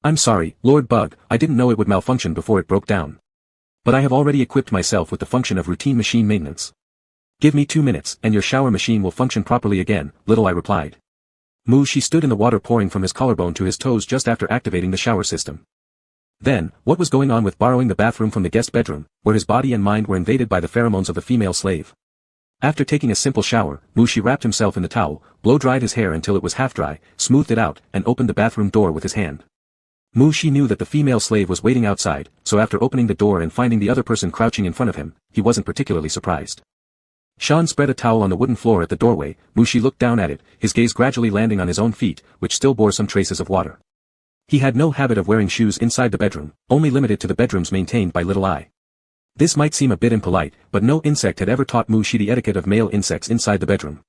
"I'm sorry, Lord Bug, I didn't know it would malfunction before it broke down. But I have already equipped myself with the function of routine machine maintenance. Give me 2 minutes and your shower machine will function properly again," Little Eye replied. Mu-Shi stood in the water pouring from his collarbone to his toes just after activating the shower system. Then, what was going on with borrowing the bathroom from the guest bedroom, where his body and mind were invaded by the pheromones of the female slave? After taking a simple shower, Mu-Shi wrapped himself in the towel, blow-dried his hair until it was half dry, smoothed it out, and opened the bathroom door with his hand. Mu-Shi knew that the female slave was waiting outside, so after opening the door and finding the other person crouching in front of him, he wasn't particularly surprised. Shan spread a towel on the wooden floor at the doorway. Mu-Shi looked down at it, his gaze gradually landing on his own feet, which still bore some traces of water. He had no habit of wearing shoes inside the bedroom, only limited to the bedrooms maintained by Little Eye. This might seem a bit impolite, but no insect had ever taught Mu-Shi the etiquette of male insects inside the bedroom.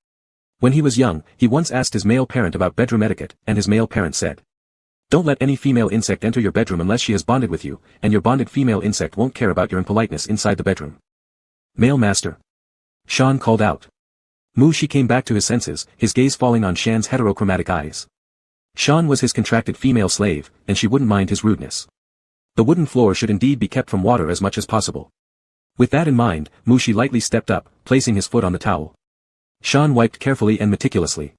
When he was young, he once asked his male parent about bedroom etiquette, and his male parent said, Don't let any female insect enter your bedroom unless she has bonded with you, and your bonded female insect won't care about your impoliteness inside the bedroom. Male master. Shan called out. Mu Shi came back to his senses, his gaze falling on Shan's heterochromatic eyes. Shan was his contracted female slave, and she wouldn't mind his rudeness. The wooden floor should indeed be kept from water as much as possible. With that in mind, Mu Shi lightly stepped up, placing his foot on the towel. Shan wiped carefully and meticulously.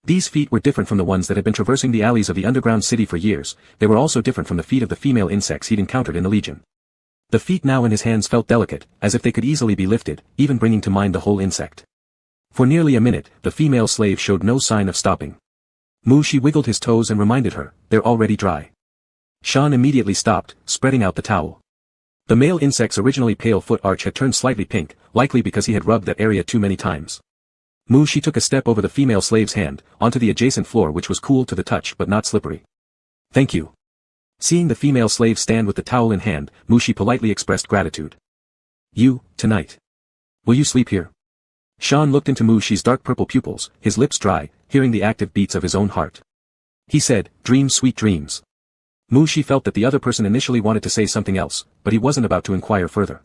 These feet were different from the ones that had been traversing the alleys of the underground city for years. They were also different from the feet of the female insects he'd encountered in the Legion. The feet now in his hands felt delicate, as if they could easily be lifted, even bringing to mind the whole insect. For nearly a minute, the female slave showed no sign of stopping. Mu Shi wiggled his toes and reminded her, they're already dry. Shan immediately stopped, spreading out the towel. The male insect's originally pale foot arch had turned slightly pink, likely because he had rubbed that area too many times. Mu Shi took a step over the female slave's hand, onto the adjacent floor which was cool to the touch but not slippery. Thank you. Seeing the female slave stand with the towel in hand, Mu Shi politely expressed gratitude. You, tonight. Will you sleep here? Shan looked into Mu Shi's dark purple pupils, his lips dry, hearing the active beats of his own heart. He said, dream sweet dreams. Mu Shi felt that the other person initially wanted to say something else, but he wasn't about to inquire further.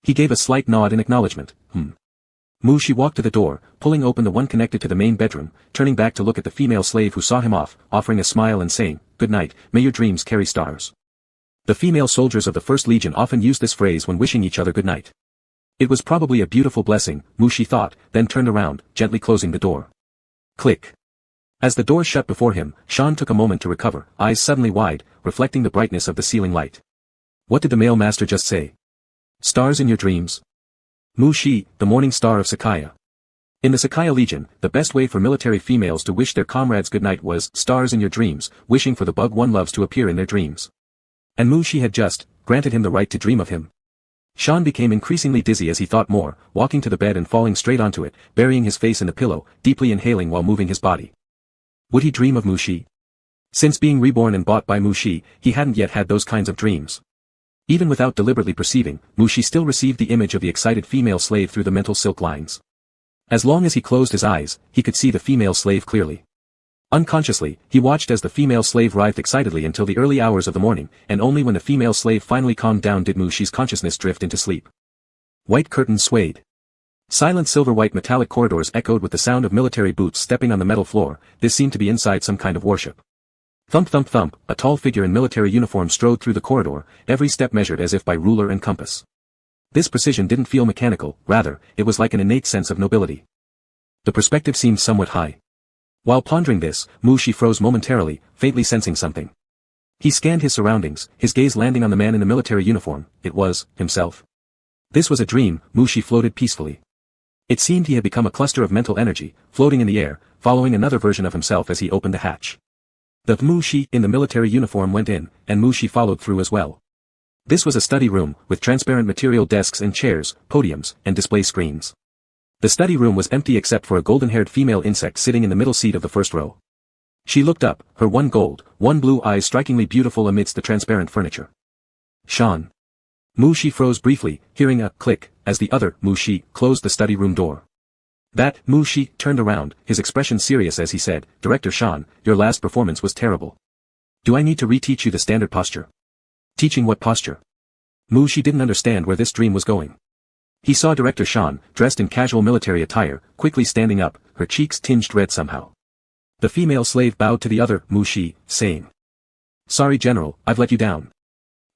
He gave a slight nod in acknowledgement. Mu Shi walked to the door, pulling open the one connected to the main bedroom, turning back to look at the female slave who saw him off, offering a smile and saying, good night, may your dreams carry stars. The female soldiers of the First Legion often used this phrase when wishing each other good night. It was probably a beautiful blessing, Mu Shi thought, then turned around, gently closing the door. Click. As the door shut before him, Shan took a moment to recover, eyes suddenly wide, reflecting the brightness of the ceiling light. What did the male master just say? Stars in your dreams? Mu Shi, the morning star of Sakaya. In the Sakaya Legion, the best way for military females to wish their comrades good night was stars in your dreams, wishing for the bug one loves to appear in their dreams. And Mu Shi had just granted him the right to dream of him. Shan became increasingly dizzy as he thought more, walking to the bed and falling straight onto it, burying his face in the pillow, deeply inhaling while moving his body. Would he dream of Mu Shi? Since being reborn and bought by Mu Shi, he hadn't yet had those kinds of dreams. Even without deliberately perceiving, Mu Shi still received the image of the excited female slave through the mental silk lines. As long as he closed his eyes, he could see the female slave clearly. Unconsciously, he watched as the female slave writhed excitedly until the early hours of the morning, and only when the female slave finally calmed down did Mu Shi's consciousness drift into sleep. White curtains swayed. Silent silver-white metallic corridors echoed with the sound of military boots stepping on the metal floor. This seemed to be inside some kind of worship. Thump thump thump, a tall figure in military uniform strode through the corridor, every step measured as if by ruler and compass. This precision didn't feel mechanical, rather, it was like an innate sense of nobility. The perspective seemed somewhat high. While pondering this, Mu Shi froze momentarily, faintly sensing something. He scanned his surroundings, his gaze landing on the man in the military uniform. It was himself. This was a dream. Mu Shi floated peacefully. It seemed he had become a cluster of mental energy, floating in the air, following another version of himself as he opened the hatch. The Mu Shi in the military uniform went in, and Mu Shi followed through as well. This was a study room, with transparent material desks and chairs, podiums, and display screens. The study room was empty except for a golden-haired female insect sitting in the middle seat of the first row. She looked up, her one gold, one blue eyes strikingly beautiful amidst the transparent furniture. Shan. Mu Shi froze briefly, hearing a click, as the other Mu Shi closed the study room door. That Mu Shi turned around, his expression serious as he said, Director Shan, your last performance was terrible. Do I need to reteach you the standard posture? Teaching what posture? Mu Shi didn't understand where this dream was going. He saw Director Shan, dressed in casual military attire, quickly standing up, her cheeks tinged red somehow. The female slave bowed to the other Mu Shi, saying, Sorry General, I've let you down.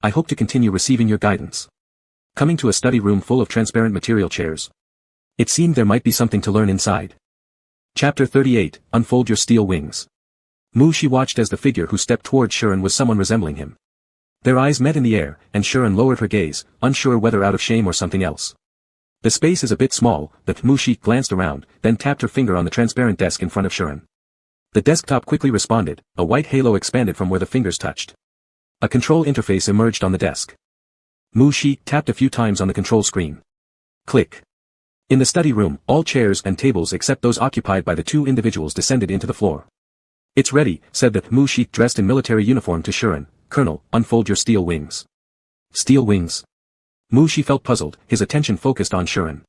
I hope to continue receiving your guidance. Coming to a study room full of transparent material chairs. It seemed there might be something to learn inside. Chapter 38, Unfold Your Steel Wings. Mu Shi watched as the figure who stepped toward Shuren was someone resembling him. Their eyes met in the air, and Shuren lowered her gaze, unsure whether out of shame or something else. The space is a bit small, the Mu Shi glanced around, then tapped her finger on the transparent desk in front of Shuren. The desktop quickly responded, a white halo expanded from where the fingers touched. A control interface emerged on the desk. Mu Shi tapped a few times on the control screen. Click. In the study room, all chairs and tables except those occupied by the two individuals descended into the floor. It's ready, said the Mu Shi dressed in military uniform to Shuren. Colonel, unfold your steel wings. Steel wings? Mu Shi felt puzzled, his attention focused on Shuren.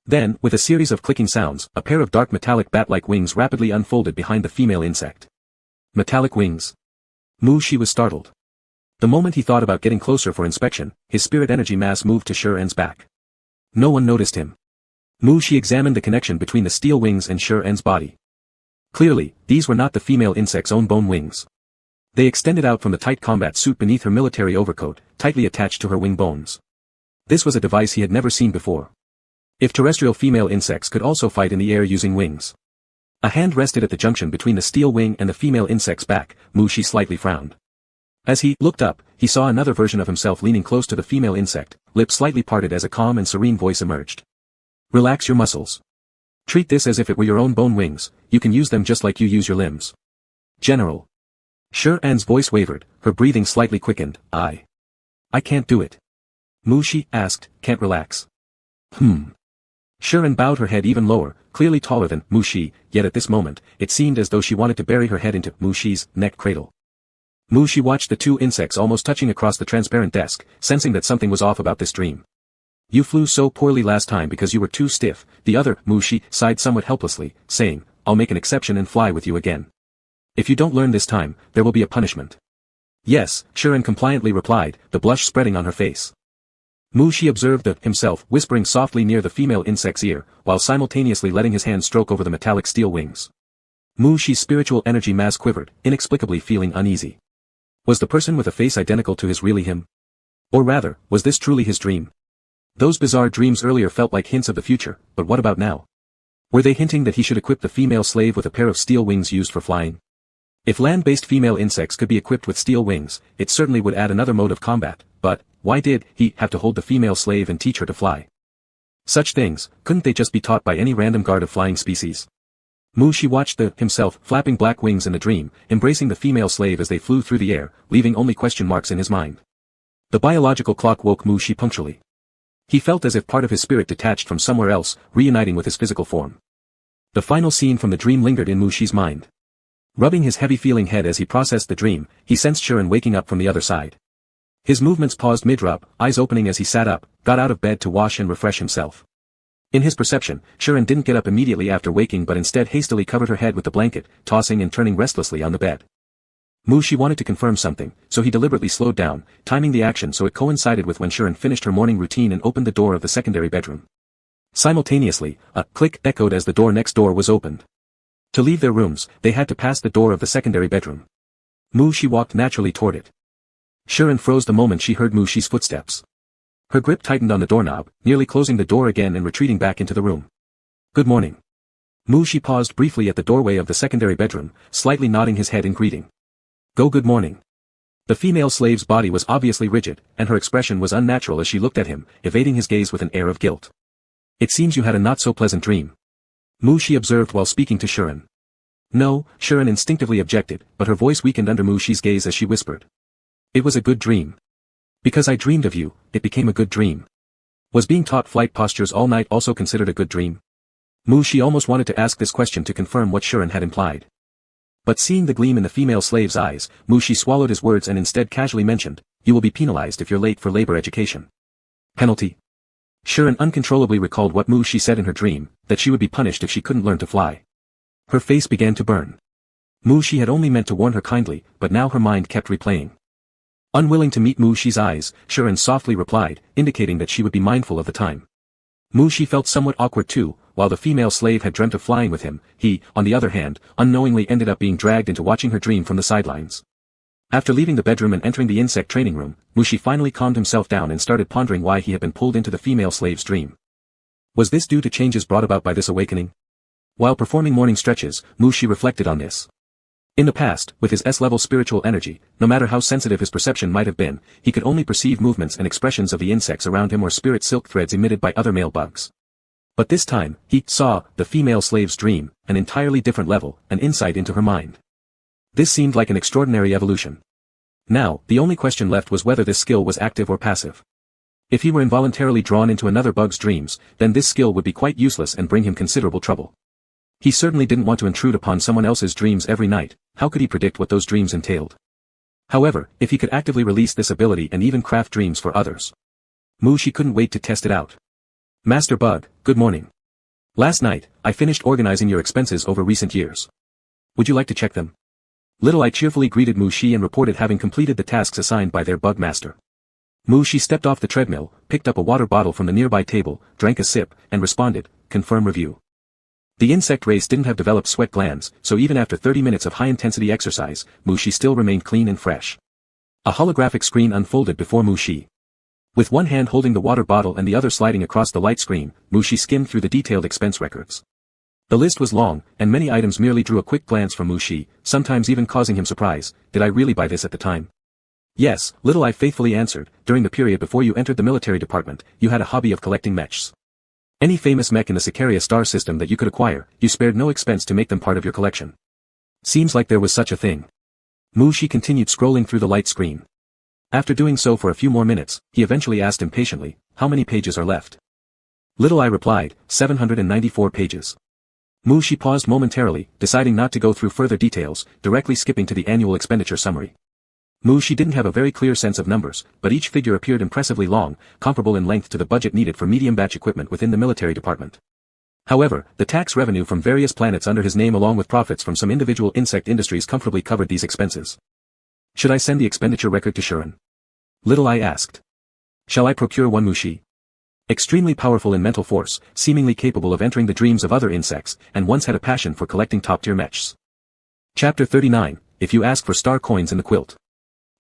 Then, with a series of clicking sounds, a pair of dark metallic bat-like wings rapidly unfolded behind the female insect. Metallic wings. Shi was startled. The moment he thought about getting closer for inspection, his spirit energy mass moved to Shi-Ren's back. No one noticed him. Shi examined the connection between the steel wings and Shi-Ren's body. Clearly, these were not the female insect's own bone wings. They extended out from the tight combat suit beneath her military overcoat, tightly attached to her wing bones. This was a device he had never seen before. If terrestrial female insects could also fight in the air using wings. A hand rested at the junction between the steel wing and the female insect's back. Shi slightly frowned. As he looked up, he saw another version of himself leaning close to the female insect, lips slightly parted as a calm and serene voice emerged. Relax your muscles. Treat this as if it were your own bone wings, you can use them just like you use your limbs. General. Shi-Ren's voice wavered, her breathing slightly quickened. I can't do it. Shi asked, can't relax. Shi-Ren bowed her head even lower, clearly taller than Shi, yet at this moment, it seemed as though she wanted to bury her head into Shi's neck cradle. Shi watched the two insects almost touching across the transparent desk, sensing that something was off about this dream. You flew so poorly last time because you were too stiff. The other, Shi, sighed somewhat helplessly, saying, I'll make an exception and fly with you again. If you don't learn this time, there will be a punishment. Yes, Shi-Ren compliantly replied, the blush spreading on her face. Shi observed himself whispering softly near the female insect's ear, while simultaneously letting his hand stroke over the metallic steel wings. Shi's spiritual energy mass quivered, inexplicably feeling uneasy. Was the person with a face identical to his really him? Or rather, was this truly his dream? Those bizarre dreams earlier felt like hints of the future, but what about now? Were they hinting that he should equip the female slave with a pair of steel wings used for flying? If land-based female insects could be equipped with steel wings, it certainly would add another mode of combat, but why did he have to hold the female slave and teach her to fly? Such things, couldn't they just be taught by any random guard of flying species? Shi watched himself flapping black wings in the dream, embracing the female slave as they flew through the air, leaving only question marks in his mind. The biological clock woke Shi punctually. He felt as if part of his spirit detached from somewhere else, reuniting with his physical form. The final scene from the dream lingered in Shi's mind. Rubbing his heavy-feeling head as he processed the dream, he sensed Shi-Ren waking up from the other side. His movements paused mid-rub, eyes opening as he sat up, got out of bed to wash and refresh himself. In his perception, Shi-Ren didn't get up immediately after waking but instead hastily covered her head with the blanket, tossing and turning restlessly on the bed. Shi wanted to confirm something, so he deliberately slowed down, timing the action so it coincided with when Shi-Ren finished her morning routine and opened the door of the secondary bedroom. Simultaneously, a click echoed as the door next door was opened. To leave their rooms, they had to pass the door of the secondary bedroom. Shi walked naturally toward it. Shi-Ren froze the moment she heard Shi's footsteps. Her grip tightened on the doorknob, nearly closing the door again and retreating back into the room. Good morning. Shi paused briefly at the doorway of the secondary bedroom, slightly nodding his head in greeting. Good morning. The female slave's body was obviously rigid, and her expression was unnatural as she looked at him, evading his gaze with an air of guilt. It seems you had a not-so-pleasant dream. Shi observed while speaking to Shi-Ren. No, Shi-Ren instinctively objected, but her voice weakened under Shi's gaze as she whispered. It was a good dream. Because I dreamed of you, it became a good dream. Was being taught flight postures all night also considered a good dream? Shi almost wanted to ask this question to confirm what Shi-Ren had implied. But seeing the gleam in the female slave's eyes, Shi swallowed his words and instead casually mentioned, you will be penalized if you're late for labor education. Penalty? Shi-Ren uncontrollably recalled what Shi said in her dream, that she would be punished if she couldn't learn to fly. Her face began to burn. Shi had only meant to warn her kindly, but now her mind kept replaying. Unwilling to meet Shi's eyes, Shi-Ren softly replied, indicating that she would be mindful of the time. Shi felt somewhat awkward too, while the female slave had dreamt of flying with him, he, on the other hand, unknowingly ended up being dragged into watching her dream from the sidelines. After leaving the bedroom and entering the insect training room, Shi finally calmed himself down and started pondering why he had been pulled into the female slave's dream. Was this due to changes brought about by this awakening? While performing morning stretches, Shi reflected on this. In the past, with his S-level spiritual energy, no matter how sensitive his perception might have been, he could only perceive movements and expressions of the insects around him or spirit silk threads emitted by other male bugs. But this time, he saw the female slave's dream, an entirely different level, an insight into her mind. This seemed like an extraordinary evolution. Now, the only question left was whether this skill was active or passive. If he were involuntarily drawn into another bug's dreams, then this skill would be quite useless and bring him considerable trouble. He certainly didn't want to intrude upon someone else's dreams every night. How could he predict what those dreams entailed? However, if he could actively release this ability and even craft dreams for others. Shi couldn't wait to test it out. Master Bug, good morning. Last night, I finished organizing your expenses over recent years. Would you like to check them? Little I cheerfully greeted Mu Shi and reported having completed the tasks assigned by their bug master. Mu Shi stepped off the treadmill, picked up a water bottle from the nearby table, drank a sip, and responded, "Confirm review." The insect race didn't have developed sweat glands, so even after 30 minutes of high-intensity exercise, Mu Shi still remained clean and fresh. A holographic screen unfolded before Mu Shi. With one hand holding the water bottle and the other sliding across the light screen, Mu Shi skimmed through the detailed expense records. The list was long, and many items merely drew a quick glance from Mu Shi, sometimes even causing him surprise. Did I really buy this at the time? Yes, Little I faithfully answered. During the period before you entered the military department, you had a hobby of collecting mechs. Any famous mech in the Sicaria star system that you could acquire, you spared no expense to make them part of your collection. Seems like there was such a thing. Mu Shi continued scrolling through the light screen. After doing so for a few more minutes, he eventually asked impatiently, "How many pages are left?" Little I replied, 794 pages. Mu Shi paused momentarily, deciding not to go through further details, directly skipping to the annual expenditure summary. Mu Shi didn't have a very clear sense of numbers, but each figure appeared impressively long, comparable in length to the budget needed for medium batch equipment within the military department. However, the tax revenue from various planets under his name along with profits from some individual insect industries comfortably covered these expenses. Should I send the expenditure record to Shuren? Little I asked. Shall I procure one? Mu Shi? Extremely powerful in mental force, seemingly capable of entering the dreams of other insects, and once had a passion for collecting top-tier mechs. Chapter 39, If You Ask for Star Coins in the Quilt.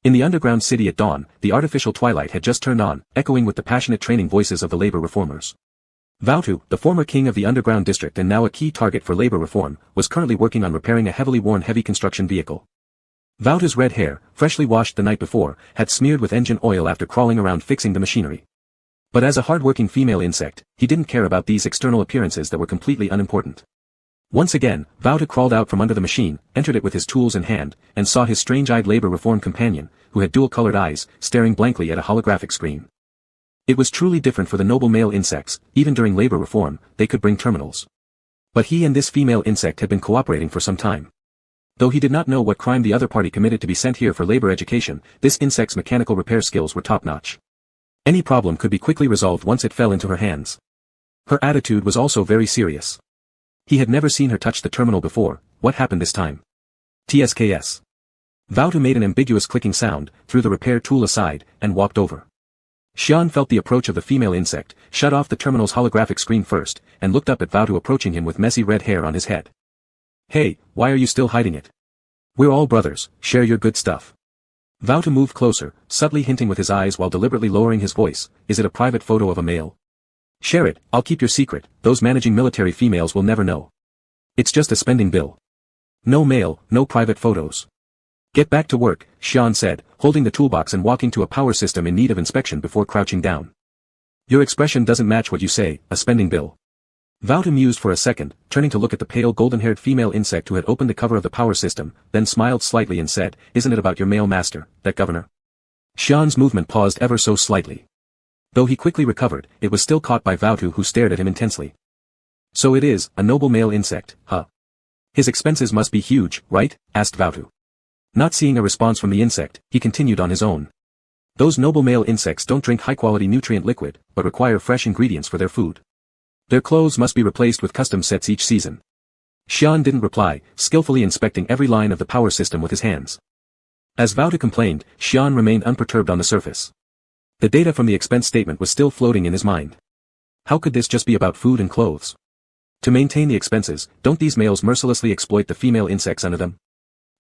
In the underground city at dawn, the artificial twilight had just turned on, echoing with the passionate training voices of the labor reformers. Vautu, the former king of the underground district and now a key target for labor reform, was currently working on repairing a heavily worn heavy construction vehicle. Vautu's red hair, freshly washed the night before, had smeared with engine oil after crawling around fixing the machinery. But as a hard-working female insect, he didn't care about these external appearances that were completely unimportant. Once again, Vautu crawled out from under the machine, entered it with his tools in hand, and saw his strange-eyed labor reform companion, who had dual-colored eyes, staring blankly at a holographic screen. It was truly different for the noble male insects. Even during labor reform, they could bring terminals. But he and this female insect had been cooperating for some time. Though he did not know what crime the other party committed to be sent here for labor education, this insect's mechanical repair skills were top-notch. Any problem could be quickly resolved once it fell into her hands. Her attitude was also very serious. He had never seen her touch the terminal before. What happened this time? TSKS. Vautu made an ambiguous clicking sound, threw the repair tool aside, and walked over. Xian felt the approach of the female insect, shut off the terminal's holographic screen first, and looked up at Vautu approaching him with messy red hair on his head. Hey, why are you still hiding it? We're all brothers, share your good stuff. Vautu moved closer, subtly hinting with his eyes while deliberately lowering his voice, is it a private photo of a male? Share it, I'll keep your secret, those managing military females will never know. It's just a spending bill. No mail, no private photos. Get back to work, Xian said, holding the toolbox and walking to a power system in need of inspection before crouching down. Your expression doesn't match what you say, a spending bill. Vautu mused for a second, turning to look at the pale golden-haired female insect who had opened the cover of the power system, then smiled slightly and said, isn't it about your male master, that governor? Xian's movement paused ever so slightly. Though he quickly recovered, it was still caught by Vautu who stared at him intensely. So it is, a noble male insect, huh? His expenses must be huge, right? Asked Vautu. Not seeing a response from the insect, he continued on his own. Those noble male insects don't drink high-quality nutrient liquid, but require fresh ingredients for their food. Their clothes must be replaced with custom sets each season. Xian didn't reply, skillfully inspecting every line of the power system with his hands. As Vautu complained, Xian remained unperturbed on the surface. The data from the expense statement was still floating in his mind. How could this just be about food and clothes? To maintain the expenses, don't these males mercilessly exploit the female insects under them?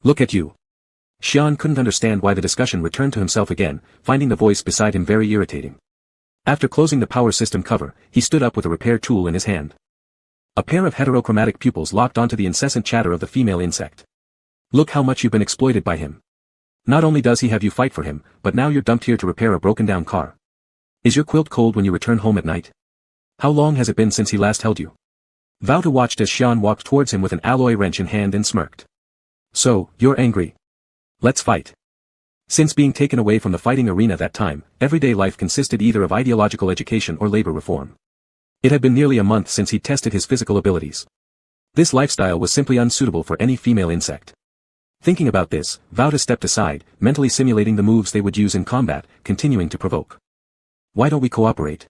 Look at you. Xian couldn't understand why the discussion returned to himself again, finding the voice beside him very irritating. After closing the power system cover, he stood up with a repair tool in his hand. A pair of heterochromatic pupils locked onto the incessant chatter of the female insect. Look how much you've been exploited by him. Not only does he have you fight for him, but now you're dumped here to repair a broken-down car. Is your quilt cold when you return home at night? How long has it been since he last held you? Vautu watched as Xian walked towards him with an alloy wrench in hand and smirked. So, you're angry. Let's fight. Since being taken away from the fighting arena that time, everyday life consisted either of ideological education or labor reform. It had been nearly a month since he'd tested his physical abilities. This lifestyle was simply unsuitable for any female insect. Thinking about this, Vautu stepped aside, mentally simulating the moves they would use in combat, continuing to provoke. Why don't we cooperate?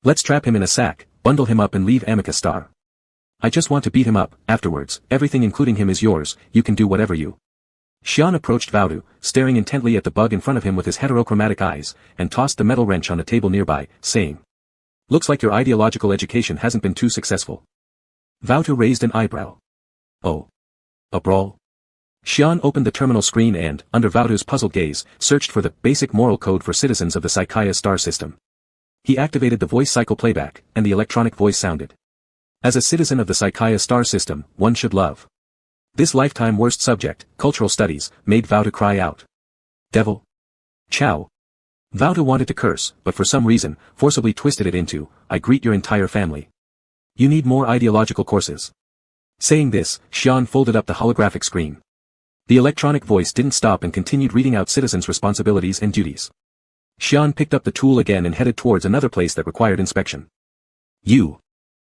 Let's trap him in a sack, bundle him up and leave Amica Star. I just want to beat him up, afterwards, everything including him is yours, you can do whatever you. Xian approached Vaudu, staring intently at the bug in front of him with his heterochromatic eyes, and tossed the metal wrench on the table nearby, saying, "Looks like your ideological education hasn't been too successful." Vaudu raised an eyebrow. "Oh. A brawl?" Xian opened the terminal screen and, under Vaudu's puzzled gaze, searched for the basic moral code for citizens of the Psychia star system. He activated the voice cycle playback, and the electronic voice sounded. "As a citizen of the Psychia star system, one should love." This lifetime worst subject, cultural studies, made Vaudu cry out. "Devil? Chow." Vaudu wanted to curse, but for some reason, forcibly twisted it into, "I greet your entire family. You need more ideological courses." Saying this, Xian folded up the holographic screen. The electronic voice didn't stop and continued reading out citizens' responsibilities and duties. Xian picked up the tool again and headed towards another place that required inspection. "You."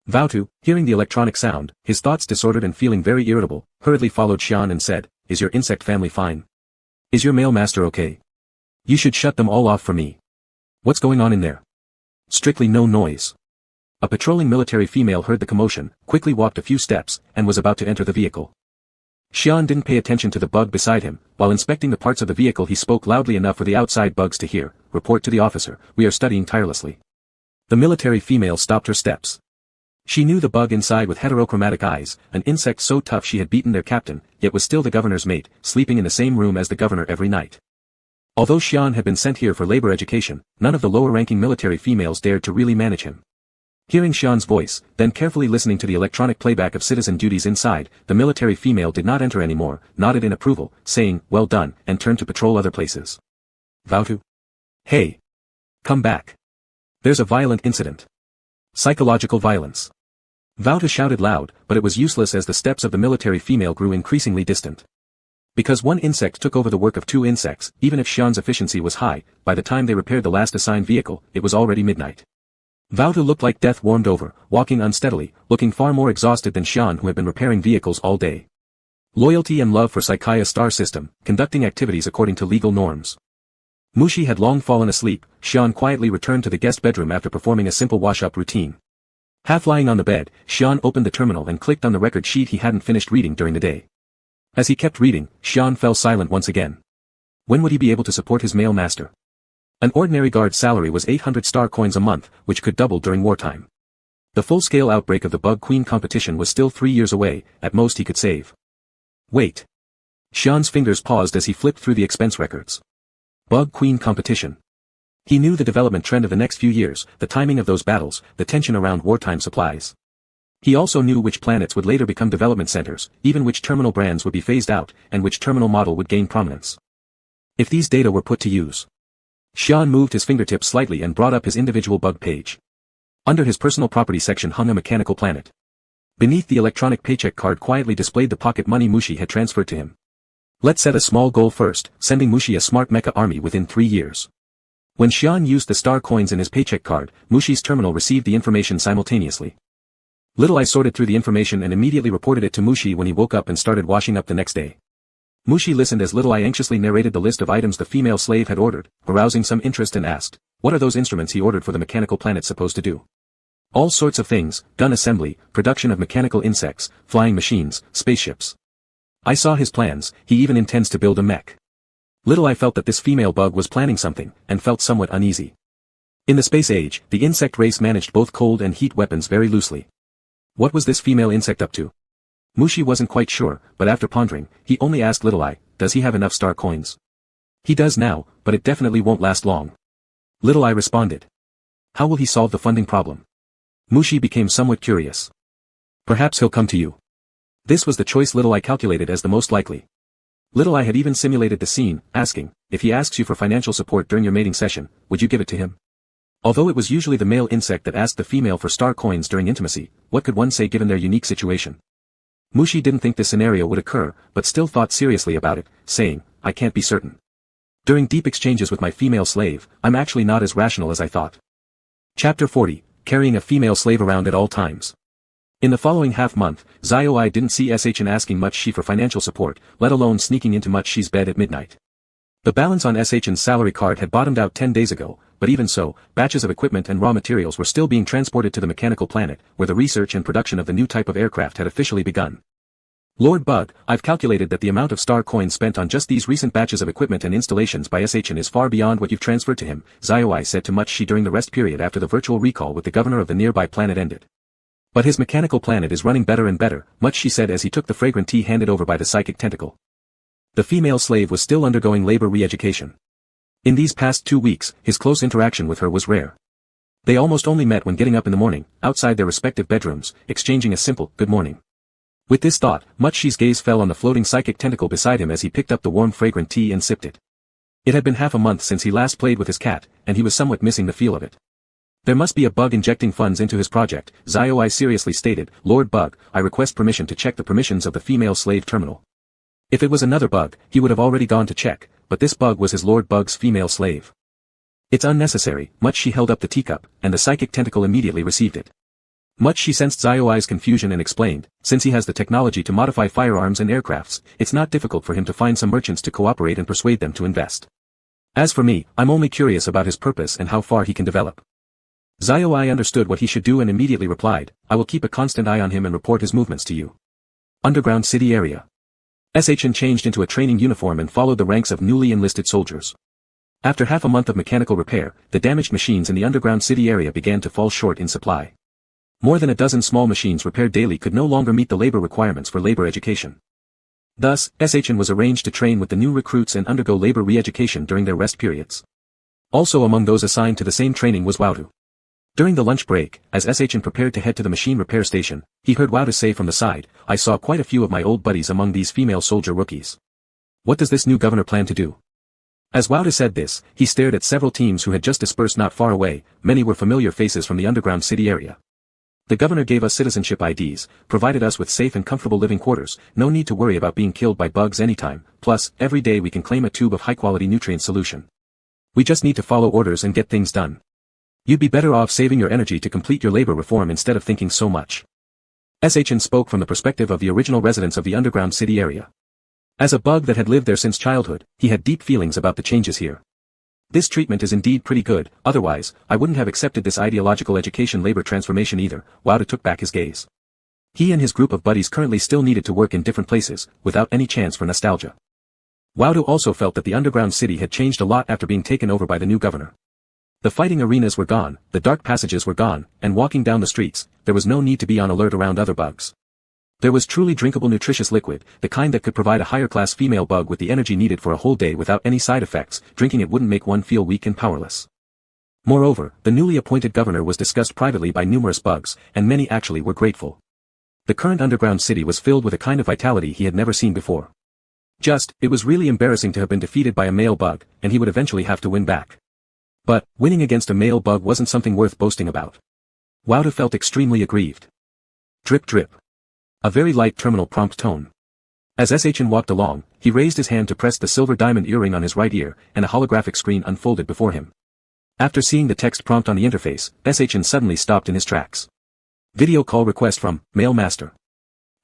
Vaudu, hearing the electronic sound, his thoughts disordered and feeling very irritable, hurriedly followed Xian and said, "Is your insect family fine? Is your male master okay? You should shut them all off for me. What's going on in there?" "Strictly no noise." A patrolling military female heard the commotion, quickly walked a few steps, and was about to enter the vehicle. Xian didn't pay attention to the bug beside him. While inspecting the parts of the vehicle he spoke loudly enough for the outside bugs to hear, "Report to the officer, we are studying tirelessly." The military female stopped her steps. She knew the bug inside with heterochromatic eyes, an insect so tough she had beaten their captain, yet was still the governor's mate, sleeping in the same room as the governor every night. Although Xian had been sent here for labor education, none of the lower-ranking military females dared to really manage him. Hearing Xian's voice, then carefully listening to the electronic playback of citizen duties inside, the military female did not enter anymore, nodded in approval, saying, "Well done," and turned to patrol other places. "Vaudu? Hey! Come back. There's a violent incident. Psychological violence." Vaudu shouted loud, but it was useless as the steps of the military female grew increasingly distant. Because one insect took over the work of two insects, even if Xian's efficiency was high, by the time they repaired the last assigned vehicle, it was already midnight. Vaudu looked like death warmed over, walking unsteadily, looking far more exhausted than Xian who had been repairing vehicles all day. Loyalty and love for Psychia star system, conducting activities according to legal norms. Mushi had long fallen asleep. Xian quietly returned to the guest bedroom after performing a simple wash-up routine. Half lying on the bed, Xian opened the terminal and clicked on the record sheet he hadn't finished reading during the day. As he kept reading, Xian fell silent once again. When would he be able to support his male master? An ordinary guard's salary was 800 star coins a month, which could double during wartime. The full-scale outbreak of the Bug Queen competition was still 3 years away, at most he could save. Wait. Xian's fingers paused as he flipped through the expense records. Bug Queen competition. He knew the development trend of the next few years, the timing of those battles, the tension around wartime supplies. He also knew which planets would later become development centers, even which terminal brands would be phased out, and which terminal model would gain prominence. If these data were put to use. Xian moved his fingertips slightly and brought up his individual bug page. Under his personal property section hung a mechanical planet. Beneath the electronic paycheck card quietly displayed the pocket money Mushi had transferred to him. Let's set a small goal first, sending Mushi a smart mecha army within 3 years. When Xian used the star coins in his paycheck card, Mushi's terminal received the information simultaneously. Little I sorted through the information and immediately reported it to Mushi when he woke up and started washing up the next day. Mushi listened as Little I anxiously narrated the list of items the female slave had ordered, arousing some interest and asked, what are those instruments he ordered for the mechanical planet supposed to do? All sorts of things, gun assembly, production of mechanical insects, flying machines, spaceships. I saw his plans, he even intends to build a mech. Little I felt that this female bug was planning something, and felt somewhat uneasy. In the space age, the insect race managed both cold and heat weapons very loosely. What was this female insect up to? Mushi wasn't quite sure, but after pondering, he only asked Little I, does he have enough star coins? He does now, but it definitely won't last long. Little I responded. How will he solve the funding problem? Mushi became somewhat curious. Perhaps he'll come to you. This was the choice Little I calculated as the most likely. Little I had even simulated the scene, asking, if he asks you for financial support during your mating session, would you give it to him? Although it was usually the male insect that asked the female for star coins during intimacy, what could one say given their unique situation? Mushi didn't think this scenario would occur, but still thought seriously about it, saying, I can't be certain. During deep exchanges with my female slave, I'm actually not as rational as I thought. Chapter 40, Carrying a Female Slave Around at All Times. In the following half-month, Xiaoi didn't see SHN asking much she for financial support, let alone sneaking into much she's bed at midnight. The balance on SHN's salary card had bottomed out 10 days ago, but even so, batches of equipment and raw materials were still being transported to the mechanical planet, where the research and production of the new type of aircraft had officially begun. Lord Bug, I've calculated that the amount of star coins spent on just these recent batches of equipment and installations by SHN is far beyond what you've transferred to him, Zioi said to Much She during the rest period after the virtual recall with the governor of the nearby planet ended. But his mechanical planet is running better and better, Much She said as he took the fragrant tea handed over by the psychic tentacle. The female slave was still undergoing labor re-education. In these past 2 weeks, his close interaction with her was rare. They almost only met when getting up in the morning, outside their respective bedrooms, exchanging a simple, good morning. With this thought, Much She's gaze fell on the floating psychic tentacle beside him as he picked up the warm fragrant tea and sipped it. It had been half a month since he last played with his cat, and he was somewhat missing the feel of it. There must be a bug injecting funds into his project, Zioi seriously stated. Lord Bug, I request permission to check the permissions of the female slave terminal. If it was another bug, he would have already gone to check, but this bug was his Lord Bug's female slave. It's unnecessary, Much She held up the teacup, and the psychic tentacle immediately received it. Much She sensed Zioi's confusion and explained, since he has the technology to modify firearms and aircrafts, it's not difficult for him to find some merchants to cooperate and persuade them to invest. As for me, I'm only curious about his purpose and how far he can develop. Zioi understood what he should do and immediately replied, I will keep a constant eye on him and report his movements to you. Underground City Area. SHN changed into a training uniform and followed the ranks of newly enlisted soldiers. After half a month of mechanical repair, the damaged machines in the underground city area began to fall short in supply. More than a dozen small machines repaired daily could no longer meet the labor requirements for labor education. Thus, SHN was arranged to train with the new recruits and undergo labor re-education during their rest periods. Also among those assigned to the same training was Waudu. During the lunch break, as SHN prepared to head to the machine repair station, he heard Waudu say from the side, I saw quite a few of my old buddies among these female soldier rookies. What does this new governor plan to do? As Waudu said this, he stared at several teams who had just dispersed not far away. Many were familiar faces from the underground city area. The governor gave us citizenship IDs, provided us with safe and comfortable living quarters, no need to worry about being killed by bugs anytime, plus, every day we can claim a tube of high-quality nutrient solution. We just need to follow orders and get things done. You'd be better off saving your energy to complete your labor reform instead of thinking so much. SHN spoke from the perspective of the original residents of the underground city area. As a bug that had lived there since childhood, he had deep feelings about the changes here. This treatment is indeed pretty good, otherwise, I wouldn't have accepted this ideological education labor transformation either. Waudu took back his gaze. He and his group of buddies currently still needed to work in different places, without any chance for nostalgia. Waudu also felt that the underground city had changed a lot after being taken over by the new governor. The fighting arenas were gone, the dark passages were gone, and walking down the streets, there was no need to be on alert around other bugs. There was truly drinkable nutritious liquid, the kind that could provide a higher-class female bug with the energy needed for a whole day without any side effects. Drinking it wouldn't make one feel weak and powerless. Moreover, the newly appointed governor was discussed privately by numerous bugs, and many actually were grateful. The current underground city was filled with a kind of vitality he had never seen before. It was really embarrassing to have been defeated by a male bug, and he would eventually have to win back. But, winning against a male bug wasn't something worth boasting about. Waudu felt extremely aggrieved. Drip drip. A very light terminal prompt tone. As SHN walked along, he raised his hand to press the silver diamond earring on his right ear, and a holographic screen unfolded before him. After seeing the text prompt on the interface, SHN suddenly stopped in his tracks. Video call request from male master.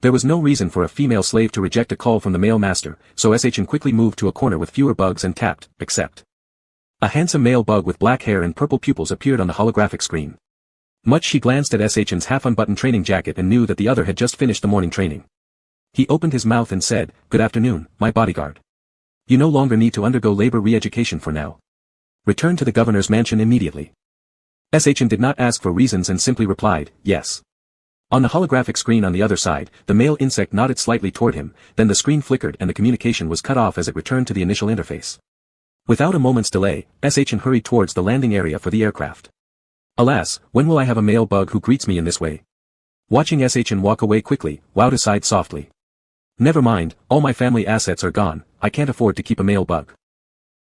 There was no reason for a female slave to reject a call from the male master, so SHN quickly moved to a corner with fewer bugs and tapped, accept. A handsome male bug with black hair and purple pupils appeared on the holographic screen. Much she glanced at SHN's half-unbuttoned training jacket and knew that the other had just finished the morning training. He opened his mouth and said, Good afternoon, my bodyguard. You no longer need to undergo labor re-education for now. Return to the governor's mansion immediately. SHN did not ask for reasons and simply replied, yes. On the holographic screen on the other side, the male insect nodded slightly toward him, then the screen flickered and the communication was cut off as it returned to the initial interface. Without a moment's delay, SHN hurried towards the landing area for the aircraft. Alas, when will I have a male bug who greets me in this way? Watching SHN walk away quickly, Waudu sighed softly. Never mind, all my family assets are gone, I can't afford to keep a male bug.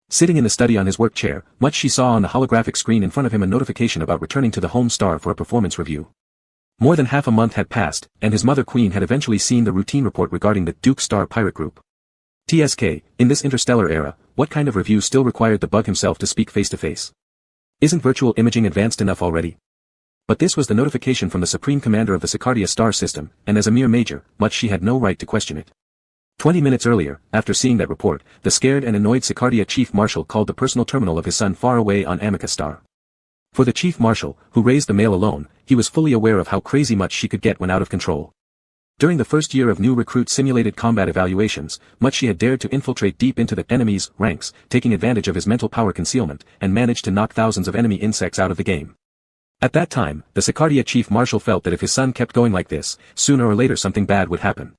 Sitting in the study on his work chair, Much she saw on the holographic screen in front of him a notification about returning to the home star for a performance review. More than half a month had passed, and his mother Queen had eventually seen the routine report regarding the Duke Star pirate group. TSK, in this interstellar era, what kind of review still required the bug himself to speak face-to-face? Isn't virtual imaging advanced enough already? But this was the notification from the Supreme Commander of the Sicardia star system, and as a mere major, Much she had no right to question it. 20 minutes earlier, after seeing that report, the scared and annoyed Sicardia Chief Marshal called the personal terminal of his son far away on Amica Star. For the Chief Marshal, who raised the male alone, he was fully aware of how crazy Much she could get when out of control. During the first year of new recruit simulated combat evaluations, Much had dared to infiltrate deep into the enemy's ranks, taking advantage of his mental power concealment, and managed to knock thousands of enemy insects out of the game. At that time, the Sicardia Chief Marshal felt that if his son kept going like this, sooner or later something bad would happen.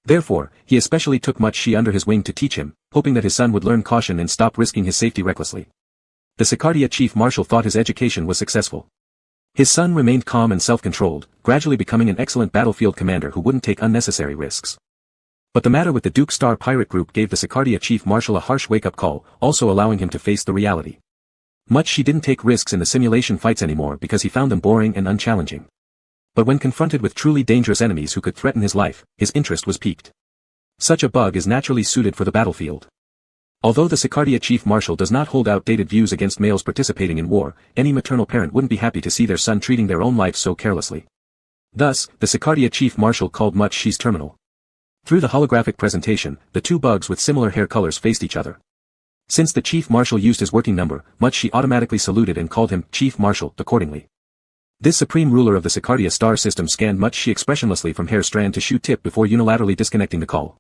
Therefore, he especially took Much under his wing to teach him, hoping that his son would learn caution and stop risking his safety recklessly. The Sicardia Chief Marshal thought his education was successful. His son remained calm and self-controlled, gradually becoming an excellent battlefield commander who wouldn't take unnecessary risks. But the matter with the Duke Star pirate group gave the Sicardia Chief Marshal a harsh wake-up call, also allowing him to face the reality. Much didn't take risks in the simulation fights anymore because he found them boring and unchallenging. But when confronted with truly dangerous enemies who could threaten his life, his interest was piqued. Such a bug is naturally suited for the battlefield. Although the Sicardia Chief Marshal does not hold outdated views against males participating in war, any maternal parent wouldn't be happy to see their son treating their own life so carelessly. Thus, the Sicardia Chief Marshal called Much's terminal. Through the holographic presentation, the two bugs with similar hair colors faced each other. Since the Chief Marshal used his working number, Much automatically saluted and called him Chief Marshal accordingly. This supreme ruler of the Sicardia star system scanned Much expressionlessly from hair strand to shoe tip before unilaterally disconnecting the call.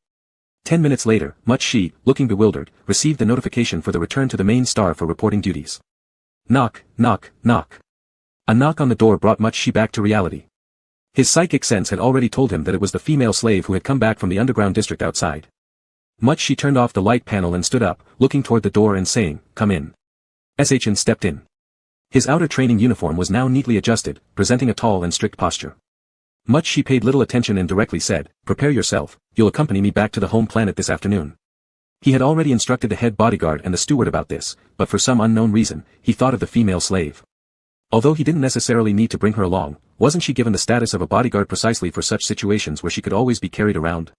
10 minutes later, Much, looking bewildered, received the notification for the return to the main star for reporting duties. Knock, knock, knock. A knock on the door brought Much back to reality. His psychic sense had already told him that it was the female slave who had come back from the underground district outside. Much turned off the light panel and stood up, looking toward the door and saying, "Come in." Shn stepped in. His outer training uniform was now neatly adjusted, presenting a tall and strict posture. Much paid little attention and directly said, "Prepare yourself, you'll accompany me back to the home planet this afternoon." He had already instructed the head bodyguard and the steward about this, but for some unknown reason, he thought of the female slave. Although he didn't necessarily need to bring her along, wasn't she given the status of a bodyguard precisely for such situations where she could always be carried around?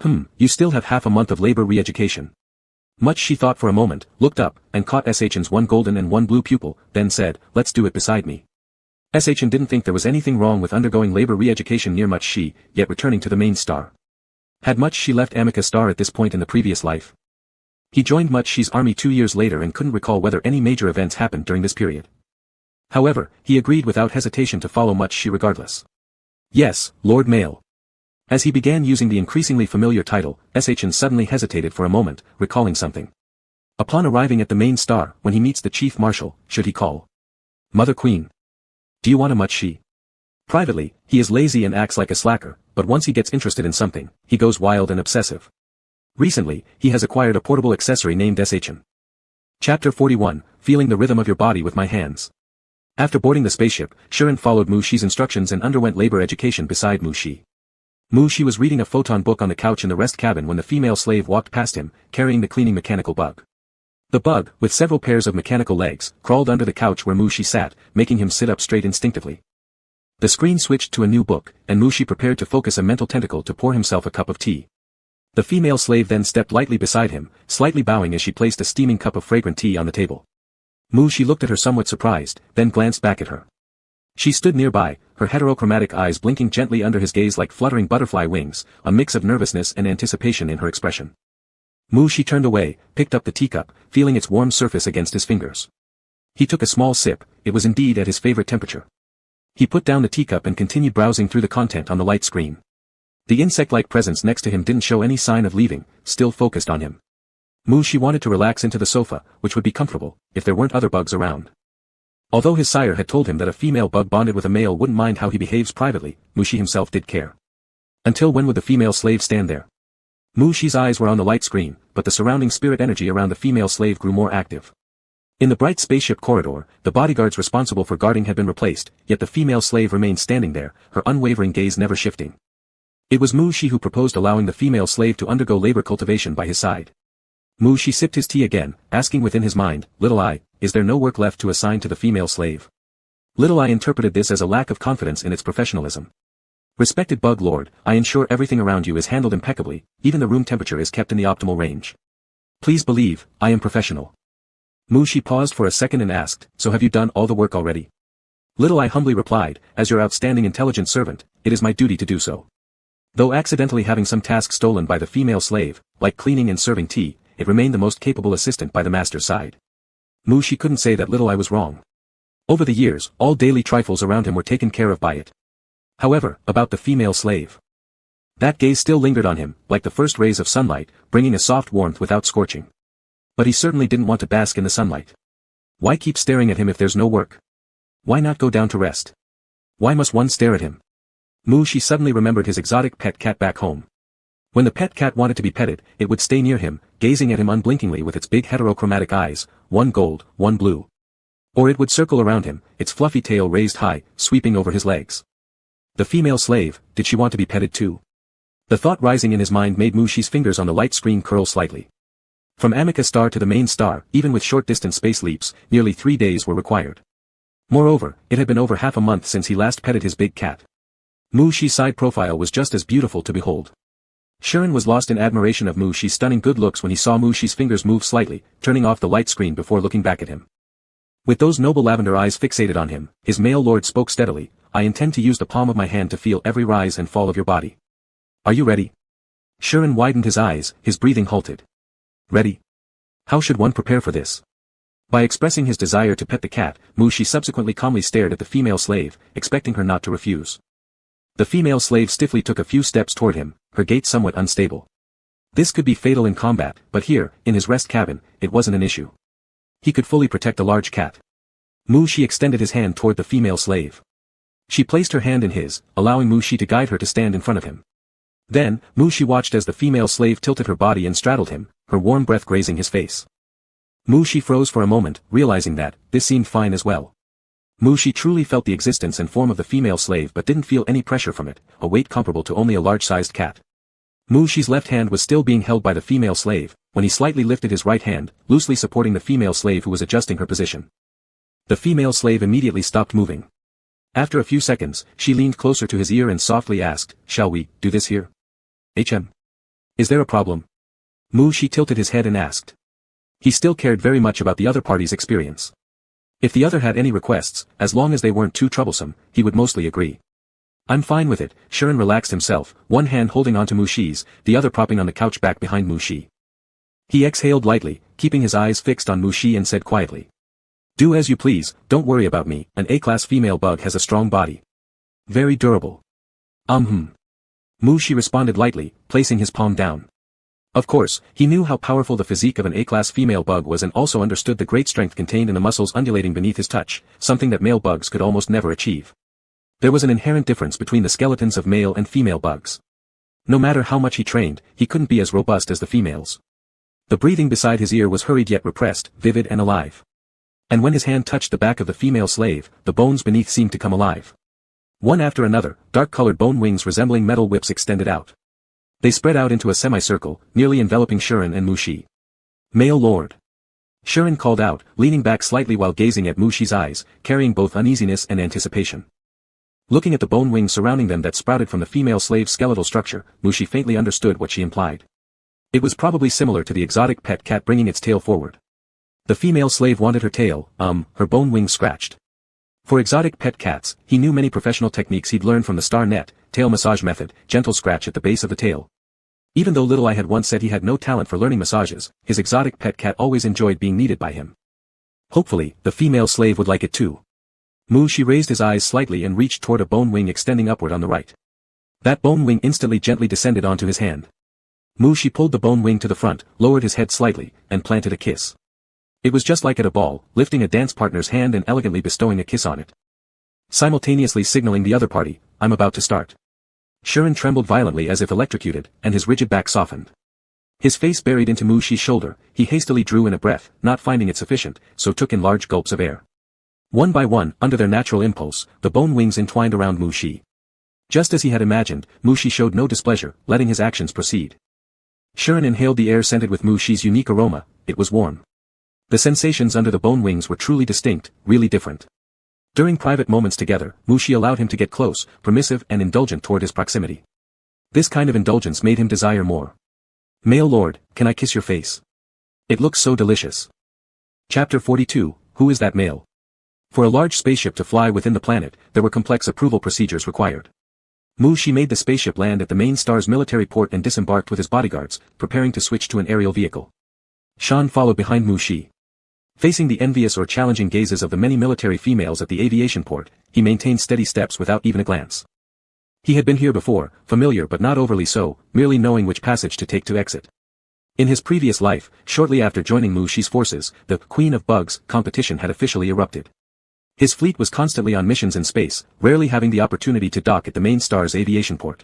You still have half a month of labor re-education. Much thought for a moment, looked up, and caught Sh's one golden and one blue pupil, then said, "Let's do it beside me." Shn didn't think there was anything wrong with undergoing labor re-education near Much, yet returning to the main star. Had Much left Amica Star at this point in the previous life? He joined Much's army 2 years later and couldn't recall whether any major events happened during this period. However, he agreed without hesitation to follow Much regardless. "Yes, Lord Mail." As he began using the increasingly familiar title, Shn suddenly hesitated for a moment, recalling something. Upon arriving at the main star, when he meets the Chief Marshal, should he call Mother Queen? Do you want a Much? Privately, he is lazy and acts like a slacker, but once he gets interested in something, he goes wild and obsessive. Recently, he has acquired a portable accessory named Shn. Chapter 41, Feeling the Rhythm of Your Body with My Hands. After boarding the spaceship, Shirin followed Muxi's instructions and underwent labor education beside Muxi. Muxi was reading a photon book on the couch in the rest cabin when the female slave walked past him, carrying the cleaning mechanical bug. The bug, with several pairs of mechanical legs, crawled under the couch where Muxi sat, making him sit up straight instinctively. The screen switched to a new book, and Muxi prepared to focus a mental tentacle to pour himself a cup of tea. The female slave then stepped lightly beside him, slightly bowing as she placed a steaming cup of fragrant tea on the table. Muxi looked at her somewhat surprised, then glanced back at her. She stood nearby, her heterochromatic eyes blinking gently under his gaze like fluttering butterfly wings, a mix of nervousness and anticipation in her expression. Muxi turned away, picked up the teacup, feeling its warm surface against his fingers. He took a small sip, it was indeed at his favorite temperature. He put down the teacup and continued browsing through the content on the light screen. The insect-like presence next to him didn't show any sign of leaving, still focused on him. Muxi wanted to relax into the sofa, which would be comfortable, if there weren't other bugs around. Although his sire had told him that a female bug bonded with a male wouldn't mind how he behaves privately, Muxi himself did care. Until when would the female slave stand there? Muxi's eyes were on the light screen, but the surrounding spirit energy around the female slave grew more active. In the bright spaceship corridor, the bodyguards responsible for guarding had been replaced, yet the female slave remained standing there, her unwavering gaze never shifting. It was Muxi who proposed allowing the female slave to undergo labor cultivation by his side. Muxi sipped his tea again, asking within his mind, "Little Eye, is there no work left to assign to the female slave?" Little Eye interpreted this as a lack of confidence in its professionalism. "Respected Bug Lord, I ensure everything around you is handled impeccably, even the room temperature is kept in the optimal range. Please believe, I am professional." Muxi paused for a second and asked, "So have you done all the work already?" Little Eye humbly replied, "As your outstanding intelligent servant, it is my duty to do so." Though accidentally having some task stolen by the female slave, like cleaning and serving tea, it remained the most capable assistant by the master's side. Muxi couldn't say that Little Eye was wrong. Over the years, all daily trifles around him were taken care of by it. However, about the female slave. That gaze still lingered on him, like the first rays of sunlight, bringing a soft warmth without scorching. But he certainly didn't want to bask in the sunlight. Why keep staring at him if there's no work? Why not go down to rest? Why must one stare at him? She suddenly remembered his exotic pet cat back home. When the pet cat wanted to be petted, it would stay near him, gazing at him unblinkingly with its big heterochromatic eyes, one gold, one blue. Or it would circle around him, its fluffy tail raised high, sweeping over his legs. The female slave, did she want to be petted too? The thought rising in his mind made Mushi's fingers on the light screen curl slightly. From Amica star to the main star, even with short-distance space leaps, nearly 3 days were required. Moreover, it had been over half a month since he last petted his big cat. Mushi's side profile was just as beautiful to behold. Shuren was lost in admiration of Mushi's stunning good looks when he saw Mushi's fingers move slightly, turning off the light screen before looking back at him. With those noble lavender eyes fixated on him, his male lord spoke steadily, "I intend to use the palm of my hand to feel every rise and fall of your body. Are you ready?" Shuren widened his eyes, his breathing halted. Ready? How should one prepare for this? By expressing his desire to pet the cat, Mushi subsequently calmly stared at the female slave, expecting her not to refuse. The female slave stiffly took a few steps toward him, her gait somewhat unstable. This could be fatal in combat, but here, in his rest cabin, it wasn't an issue. He could fully protect the large cat. Mushi extended his hand toward the female slave. She placed her hand in his, allowing Mushi to guide her to stand in front of him. Then, Mushi watched as the female slave tilted her body and straddled him, her warm breath grazing his face. Mushi froze for a moment, realizing that, this seemed fine as well. Mushi truly felt the existence and form of the female slave but didn't feel any pressure from it, a weight comparable to only a large-sized cat. Mushi's left hand was still being held by the female slave, when he slightly lifted his right hand, loosely supporting the female slave who was adjusting her position. The female slave immediately stopped moving. After a few seconds, she leaned closer to his ear and softly asked, "Shall we do this here? Is there a problem?" Mushi tilted his head and asked. He still cared very much about the other party's experience. If the other had any requests, as long as they weren't too troublesome, he would mostly agree. "I'm fine with it." Shuren relaxed himself, one hand holding onto Mushi's, the other propping on the couch back behind Mushi. He exhaled lightly, keeping his eyes fixed on Mushi and said quietly, "Do as you please, don't worry about me. An A-class female bug has a strong body. Very durable." Mushi responded lightly, placing his palm down. Of course, he knew how powerful the physique of an A-class female bug was and also understood the great strength contained in the muscles undulating beneath his touch, something that male bugs could almost never achieve. There was an inherent difference between the skeletons of male and female bugs. No matter how much he trained, he couldn't be as robust as the females. The breathing beside his ear was hurried yet repressed, vivid and alive. And when his hand touched the back of the female slave, the bones beneath seemed to come alive. One after another, dark-colored bone wings resembling metal whips extended out. They spread out into a semicircle, nearly enveloping Shuren and Mushi. "Male lord." Shuren called out, leaning back slightly while gazing at Mushi's eyes, carrying both uneasiness and anticipation. Looking at the bone wings surrounding them that sprouted from the female slave's skeletal structure, Mushi faintly understood what she implied. It was probably similar to the exotic pet cat bringing its tail forward. The female slave wanted her tail, her bone wings scratched. For exotic pet cats, he knew many professional techniques he'd learned from the star net, tail massage method, gentle scratch at the base of the tail. Even though Little Eye had once said he had no talent for learning massages, his exotic pet cat always enjoyed being needed by him. Hopefully, the female slave would like it too. Mushi raised his eyes slightly and reached toward a bone wing extending upward on the right. That bone wing instantly gently descended onto his hand. Mushi pulled the bone wing to the front, lowered his head slightly, and planted a kiss. It was just like at a ball, lifting a dance partner's hand and elegantly bestowing a kiss on it. Simultaneously signaling the other party, "I'm about to start." Shuren trembled violently as if electrocuted, and his rigid back softened. His face buried into Mushi's shoulder, he hastily drew in a breath, not finding it sufficient, so took in large gulps of air. One by one, under their natural impulse, the bone wings entwined around Mushi. Just as he had imagined, Mushi showed no displeasure, letting his actions proceed. Shuren inhaled the air scented with Mushi's unique aroma. It was warm. The sensations under the bone wings were truly distinct, really different. During private moments together, Mushi allowed him to get close, permissive and indulgent toward his proximity. This kind of indulgence made him desire more. "Male lord, can I kiss your face? It looks so delicious." Chapter 42, Who is that male? For a large spaceship to fly within the planet, there were complex approval procedures required. Mushi made the spaceship land at the main star's military port and disembarked with his bodyguards, preparing to switch to an aerial vehicle. Shan followed behind Mushi. Facing the envious or challenging gazes of the many military females at the aviation port, he maintained steady steps without even a glance. He had been here before, familiar but not overly so, merely knowing which passage to take to exit. In his previous life, shortly after joining Mu Shi's forces, the Queen of Bugs competition had officially erupted. His fleet was constantly on missions in space, rarely having the opportunity to dock at the main star's aviation port.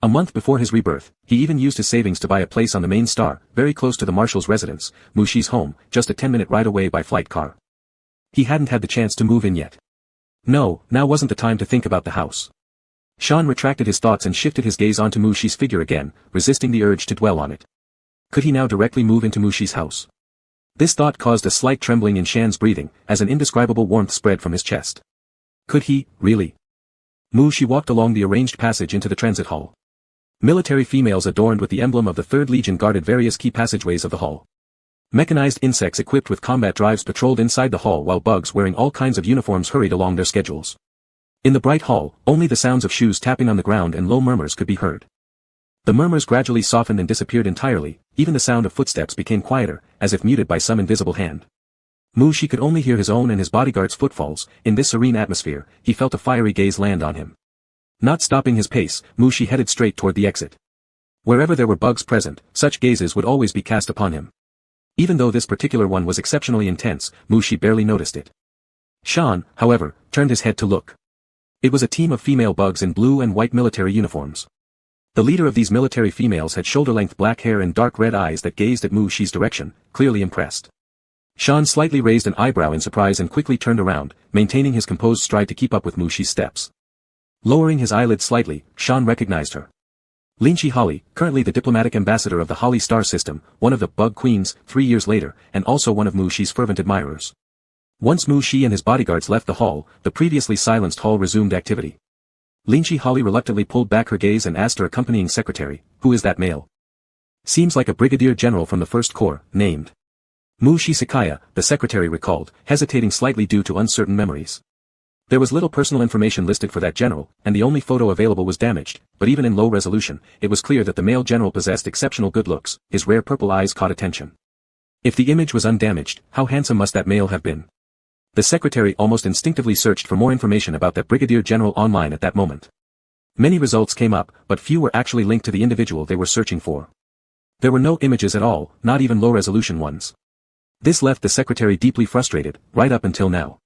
A month before his rebirth, he even used his savings to buy a place on the main star, very close to the Marshal's residence, Mu Shi's home, just a 10-minute ride away by flight car. He hadn't had the chance to move in yet. No, now wasn't the time to think about the house. Sean retracted his thoughts and shifted his gaze onto Mu Shi's figure again, resisting the urge to dwell on it. Could he now directly move into Mu Shi's house? This thought caused a slight trembling in Shan's breathing, as an indescribable warmth spread from his chest. Could he, really? Mu Shi walked along the arranged passage into the transit hall. Military females adorned with the emblem of the 3rd Legion guarded various key passageways of the hall. Mechanized insects equipped with combat drives patrolled inside the hall while bugs wearing all kinds of uniforms hurried along their schedules. In the bright hall, only the sounds of shoes tapping on the ground and low murmurs could be heard. The murmurs gradually softened and disappeared entirely, even the sound of footsteps became quieter, as if muted by some invisible hand. Mu Shi could only hear his own and his bodyguard's footfalls. In this serene atmosphere, he felt a fiery gaze land on him. Not stopping his pace, Mu Shi headed straight toward the exit. Wherever there were bugs present, such gazes would always be cast upon him. Even though this particular one was exceptionally intense, Mu Shi barely noticed it. Shan, however, turned his head to look. It was a team of female bugs in blue and white military uniforms. The leader of these military females had shoulder-length black hair and dark red eyes that gazed at Mu Shi's direction, clearly impressed. Shan slightly raised an eyebrow in surprise and quickly turned around, maintaining his composed stride to keep up with Mu Shi's steps. Lowering his eyelids slightly, Shan recognized her. Linchi Holly, currently the diplomatic ambassador of the Holly star system, one of the Bug Queens, 3 years later, and also one of Mu Shi's fervent admirers. Once Mu Shi and his bodyguards left the hall, the previously silenced hall resumed activity. Linchi Holly reluctantly pulled back her gaze and asked her accompanying secretary, "Who is that male?" "Seems like a brigadier general from the 1st Corps, named Mu Shi Sakaya," the secretary recalled, hesitating slightly due to uncertain memories. There was little personal information listed for that general, and the only photo available was damaged, but even in low resolution, it was clear that the male general possessed exceptional good looks. His rare purple eyes caught attention. If the image was undamaged, how handsome must that male have been? The secretary almost instinctively searched for more information about that brigadier general online at that moment. Many results came up, but few were actually linked to the individual they were searching for. There were no images at all, not even low-resolution ones. This left the secretary deeply frustrated, right up until now.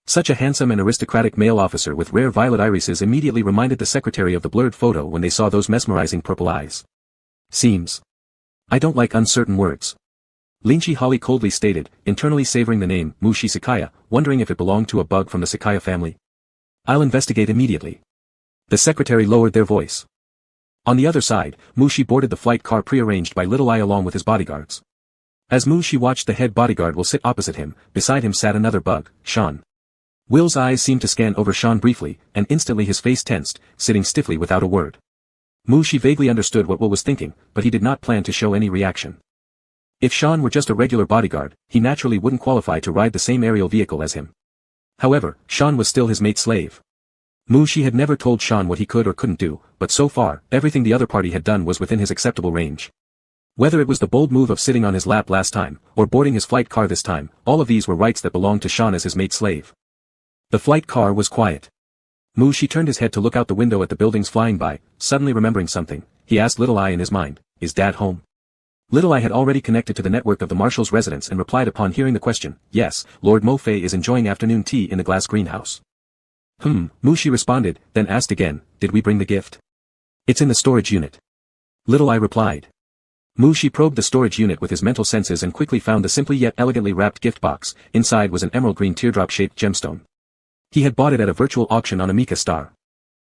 Such a handsome and aristocratic male officer with rare violet irises immediately reminded the secretary of the blurred photo when they saw those mesmerizing purple eyes. "Seems. I don't like uncertain words." Linchi Holly coldly stated, internally savoring the name, Mu Shi Sakaya, wondering if it belonged to a bug from the Sakaya family. "I'll investigate immediately." The secretary lowered their voice. On the other side, Mu Shi boarded the flight car prearranged by Little Eye along with his bodyguards. As Mu Shi watched, the head bodyguard will sit opposite him, beside him sat another bug, Shan. Will's eyes seemed to scan over Shan briefly, and instantly his face tensed, sitting stiffly without a word. Mu Shi vaguely understood what Will was thinking, but he did not plan to show any reaction. If Shan were just a regular bodyguard, he naturally wouldn't qualify to ride the same aerial vehicle as him. However, Shan was still his mate slave. Mu Shi had never told Shan what he could or couldn't do, but so far, everything the other party had done was within his acceptable range. Whether it was the bold move of sitting on his lap last time, or boarding his flight car this time, all of these were rights that belonged to Shan as his mate slave. The flight car was quiet. Mu Shi turned his head to look out the window at the buildings flying by, suddenly remembering something. He asked Little Eye in his mind, "Is Dad home?" Little Eye had already connected to the network of the Marshal's residence and replied upon hearing the question, "Yes, Lord Mo Fei is enjoying afternoon tea in the glass greenhouse." Mu Shi responded, then asked again, "Did we bring the gift?" "It's in the storage unit." Little Eye replied. Mu Shi probed the storage unit with his mental senses and quickly found the simply yet elegantly wrapped gift box. Inside was an emerald green teardrop-shaped gemstone. He had bought it at a virtual auction on Amika Star.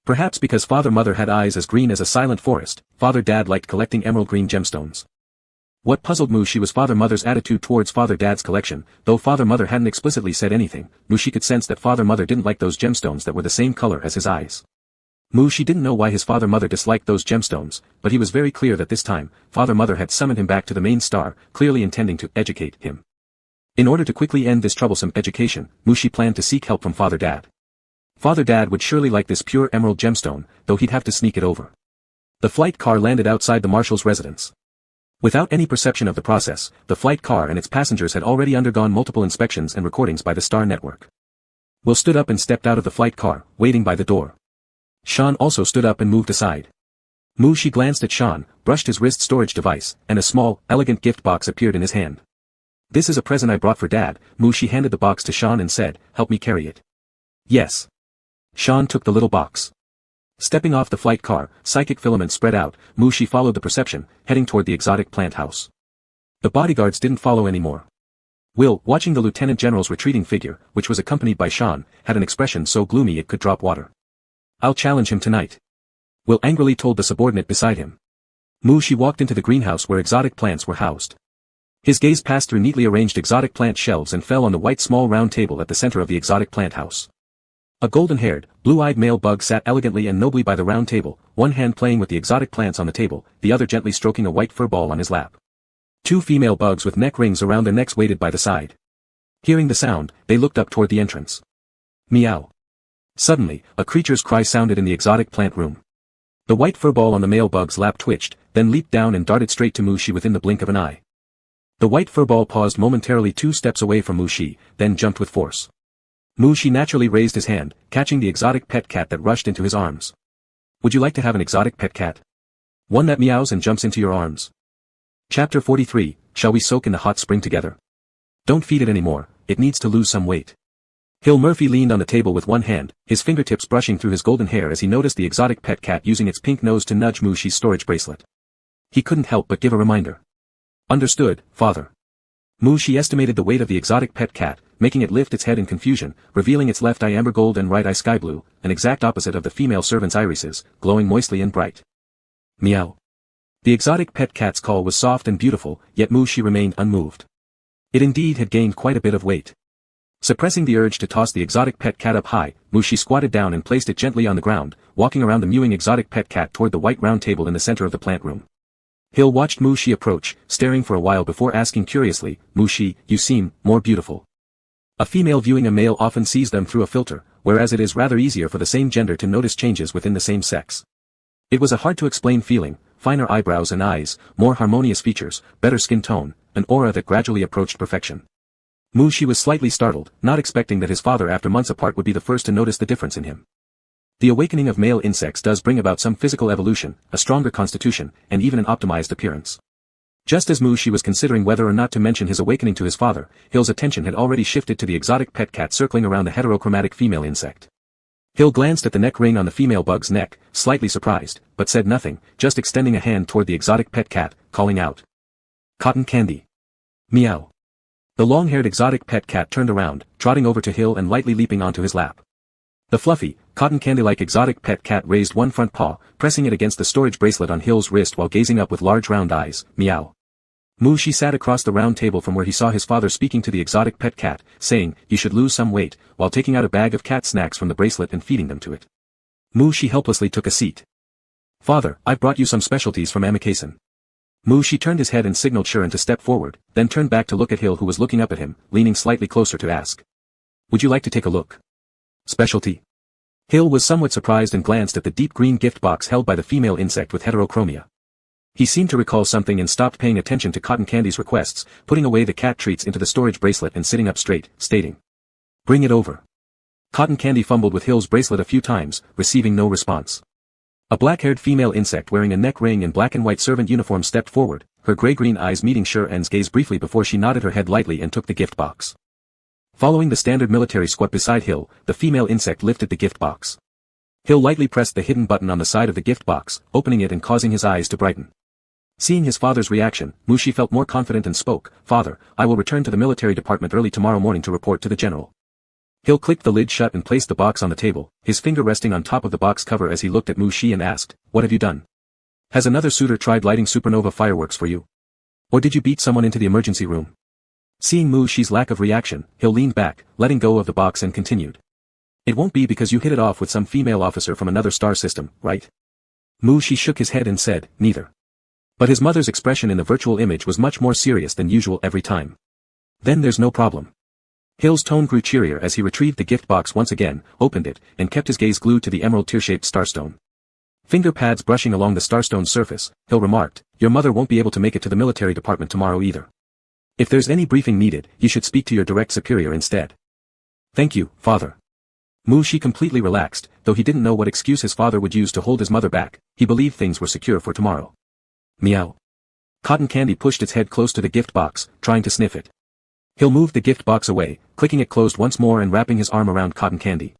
Perhaps because Father-Mother had eyes as green as a silent forest, Father-Dad liked collecting emerald green gemstones. What puzzled Mu Shi was Father-Mother's attitude towards Father-Dad's collection. Though Father-Mother hadn't explicitly said anything, Mu Shi could sense that Father-Mother didn't like those gemstones that were the same color as his eyes. Mu Shi didn't know why his Father-Mother disliked those gemstones, but he was very clear that this time, Father-Mother had summoned him back to the main star, clearly intending to educate him. In order to quickly end this troublesome education, Mu Shi planned to seek help from Father-Dad. Father-Dad would surely like this pure emerald gemstone, though he'd have to sneak it over. The flight car landed outside the Marshal's residence. Without any perception of the process, the flight car and its passengers had already undergone multiple inspections and recordings by the Star Network. Will stood up and stepped out of the flight car, waiting by the door. Sean also stood up and moved aside. Mu-Shi glanced at Sean, brushed his wrist storage device, and a small, elegant gift box appeared in his hand. "This is a present I brought for Dad." Mu-Shi handed the box to Sean and said, "Help me carry it." "Yes." Sean took the little box. Stepping off the flight car, psychic filaments spread out. Mu-Shi followed the perception, heading toward the exotic plant house. The bodyguards didn't follow anymore. Will, watching the lieutenant general's retreating figure, which was accompanied by Sean, had an expression so gloomy it could drop water. "I'll challenge him tonight," Will angrily told the subordinate beside him. Mu-Shi walked into the greenhouse where exotic plants were housed. His gaze passed through neatly arranged exotic plant shelves and fell on the white small round table at the center of the exotic plant house. A golden-haired, blue-eyed male bug sat elegantly and nobly by the round table, one hand playing with the exotic plants on the table, the other gently stroking a white fur ball on his lap. Two female bugs with neck rings around their necks waited by the side. Hearing the sound, they looked up toward the entrance. Meow. Suddenly, a creature's cry sounded in the exotic plant room. The white fur ball on the male bug's lap twitched, then leaped down and darted straight to Mu-Shi within the blink of an eye. The white fur ball paused momentarily 2 steps away from Mu-Shi, then jumped with force. Mu-Shi naturally raised his hand, catching the exotic pet cat that rushed into his arms. "Would you like to have an exotic pet cat? One that meows and jumps into your arms?" Chapter 43, Shall we soak in the hot spring together? Don't feed it anymore, it needs to lose some weight. Hill Murphy leaned on the table with one hand, his fingertips brushing through his golden hair as he noticed the exotic pet cat using its pink nose to nudge Mu-Shi's storage bracelet. He couldn't help but give a reminder. "Understood, father." Mu-Shi estimated the weight of the exotic pet cat, making it lift its head in confusion, revealing its left eye amber gold and right eye sky blue, an exact opposite of the female servant's irises, glowing moistly and bright. Meow. The exotic pet cat's call was soft and beautiful, yet Mu-Shi remained unmoved. It indeed had gained quite a bit of weight. Suppressing the urge to toss the exotic pet cat up high, Mu-Shi squatted down and placed it gently on the ground, walking around the mewing exotic pet cat toward the white round table in the center of the plant room. Hill watched Mu-Shi approach, staring for a while before asking curiously, "Mu-Shi, you seem more beautiful." A female viewing a male often sees them through a filter, whereas it is rather easier for the same gender to notice changes within the same sex. It was a hard-to-explain feeling, finer eyebrows and eyes, more harmonious features, better skin tone, an aura that gradually approached perfection. Mu-Shi was slightly startled, not expecting that his father after months apart would be the first to notice the difference in him. The awakening of male insects does bring about some physical evolution, a stronger constitution, and even an optimized appearance. Just as Mu-Shi was considering whether or not to mention his awakening to his father, Hill's attention had already shifted to the exotic pet cat circling around the heterochromatic female insect. Hill glanced at the neck ring on the female bug's neck, slightly surprised, but said nothing, just extending a hand toward the exotic pet cat, calling out. "Cotton candy." Meow. The long-haired exotic pet cat turned around, trotting over to Hill and lightly leaping onto his lap. The fluffy, cotton candy-like exotic pet cat raised one front paw, pressing it against the storage bracelet on Hill's wrist while gazing up with large round eyes. Meow. Mu-Shi sat across the round table from where he saw his father speaking to the exotic pet cat, saying, "You should lose some weight," while taking out a bag of cat snacks from the bracelet and feeding them to it. Mu-Shi helplessly took a seat. "Father, I've brought you some specialties from Amikasen." Mu-Shi turned his head and signaled Shuren to step forward, then turned back to look at Hill who was looking up at him, leaning slightly closer to ask. "Would you like to take a look?" "Specialty?" Hill was somewhat surprised and glanced at the deep green gift box held by the female insect with heterochromia. He seemed to recall something and stopped paying attention to Cotton Candy's requests, putting away the cat treats into the storage bracelet and sitting up straight, stating, "Bring it over." Cotton Candy fumbled with Hill's bracelet a few times, receiving no response. A black-haired female insect wearing a neck ring and black and white servant uniform stepped forward, her gray-green eyes meeting Shuren's gaze briefly before she nodded her head lightly and took the gift box. Following the standard military squat beside Hill, the female insect lifted the gift box. Hill lightly pressed the hidden button on the side of the gift box, opening it and causing his eyes to brighten. Seeing his father's reaction, Mu-Shi felt more confident and spoke, "Father, I will return to the military department early tomorrow morning to report to the general." Hill clicked the lid shut and placed the box on the table, his finger resting on top of the box cover as he looked at Mu-Shi and asked, "What have you done? Has another suitor tried lighting supernova fireworks for you? Or did you beat someone into the emergency room?" Seeing Mu-Shi's lack of reaction, Hill leaned back, letting go of the box and continued. "It won't be because you hit it off with some female officer from another star system, right?" Mu-Shi shook his head and said, "Neither." But his mother's expression in the virtual image was much more serious than usual every time. "Then there's no problem." Hill's tone grew cheerier as he retrieved the gift box once again, opened it, and kept his gaze glued to the emerald tear-shaped starstone. Finger pads brushing along the starstone's surface, Hill remarked, "Your mother won't be able to make it to the military department tomorrow either. If there's any briefing needed, you should speak to your direct superior instead." "Thank you, father." Mu-Shi completely relaxed, though he didn't know what excuse his father would use to hold his mother back. He believed things were secure for tomorrow. Meow. Cotton Candy pushed its head close to the gift box, trying to sniff it. Hill moved the gift box away, clicking it closed once more and wrapping his arm around Cotton Candy.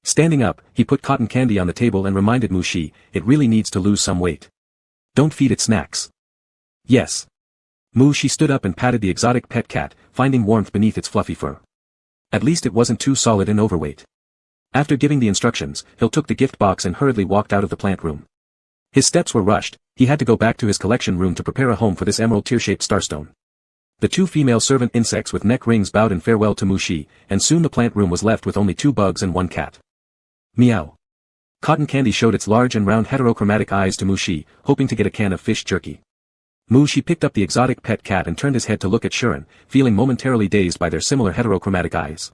Standing up, he put Cotton Candy on the table and reminded Mu-Shi, it really needs to lose some weight. Don't feed it snacks. Yes. Mu-Shi stood up and patted the exotic pet cat, finding warmth beneath its fluffy fur. At least it wasn't too solid and overweight. After giving the instructions, Hill took the gift box and hurriedly walked out of the plant room. His steps were rushed, he had to go back to his collection room to prepare a home for this emerald tear-shaped starstone. The two female servant insects with neck rings bowed in farewell to Mu-Shi, and soon the plant room was left with only 2 bugs and 1 cat. Meow. Cotton Candy showed its large and round heterochromatic eyes to Mu-Shi, hoping to get a can of fish jerky. Mu-Shi picked up the exotic pet cat and turned his head to look at Shuren, feeling momentarily dazed by their similar heterochromatic eyes.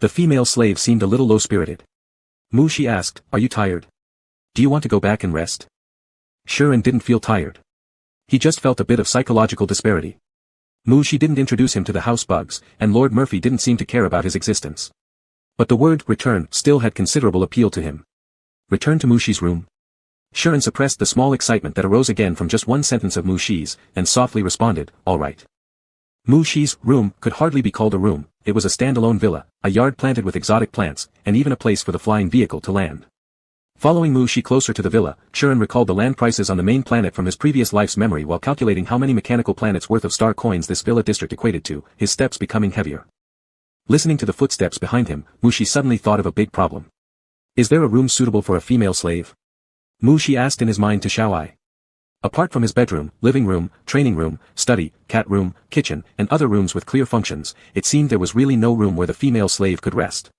The female slave seemed a little low-spirited. Mu-Shi asked, are you tired? Do you want to go back and rest? Shuren didn't feel tired. He just felt a bit of psychological disparity. Mu-Shi didn't introduce him to the house bugs, and Lord Murphy didn't seem to care about his existence. But the word return still had considerable appeal to him. Return to Mu-Shi's room? Shuren suppressed the small excitement that arose again from just one sentence of Mu-Shi's, and softly responded, all right. Mu-Shi's room could hardly be called a room, it was a standalone villa, a yard planted with exotic plants, and even a place for the flying vehicle to land. Following Mu-Shi closer to the villa, Shuren recalled the land prices on the main planet from his previous life's memory while calculating how many mechanical planets worth of star coins this villa district equated to, his steps becoming heavier. Listening to the footsteps behind him, Mu-Shi suddenly thought of a big problem. Is there a room suitable for a female slave? Mu-Shi asked in his mind to Xiaoai. Apart from his bedroom, living room, training room, study, cat room, kitchen, and other rooms with clear functions, it seemed there was really no room where the female slave could rest.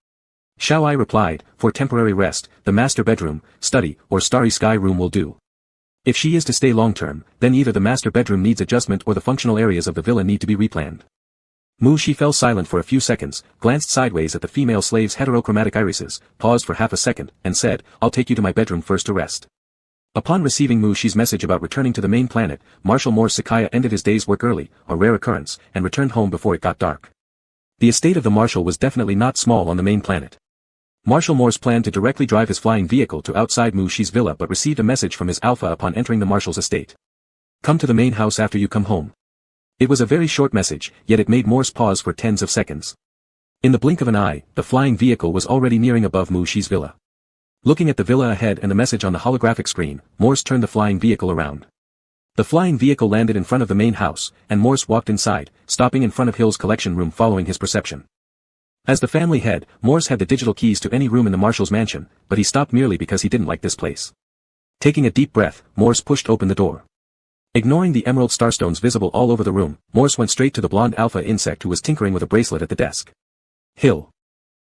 Xiaoai replied, for temporary rest, the master bedroom, study, or starry sky room will do. If she is to stay long-term, then either the master bedroom needs adjustment or the functional areas of the villa need to be replanned. Mu-Shi fell silent for a few seconds, glanced sideways at the female slave's heterochromatic irises, paused for half a second, and said, I'll take you to my bedroom first to rest. Upon receiving Mu-Shi's message about returning to the main planet, Marshal Morse Sakaya ended his day's work early, a rare occurrence, and returned home before it got dark. The estate of the Marshal was definitely not small on the main planet. Marshal Morse planned to directly drive his flying vehicle to outside Mu-Shi's villa but received a message from his alpha upon entering the Marshal's estate. Come to the main house after you come home. It was a very short message, yet it made Morse pause for tens of seconds. In the blink of an eye, the flying vehicle was already nearing above Mu-Shi's villa. Looking at the villa ahead and the message on the holographic screen, Morse turned the flying vehicle around. The flying vehicle landed in front of the main house, and Morse walked inside, stopping in front of Hill's collection room following his perception. As the family head, Morse had the digital keys to any room in the Marshal's mansion, but he stopped merely because he didn't like this place. Taking a deep breath, Morse pushed open the door. Ignoring the emerald starstones visible all over the room, Morse went straight to the blonde alpha insect who was tinkering with a bracelet at the desk. Hill.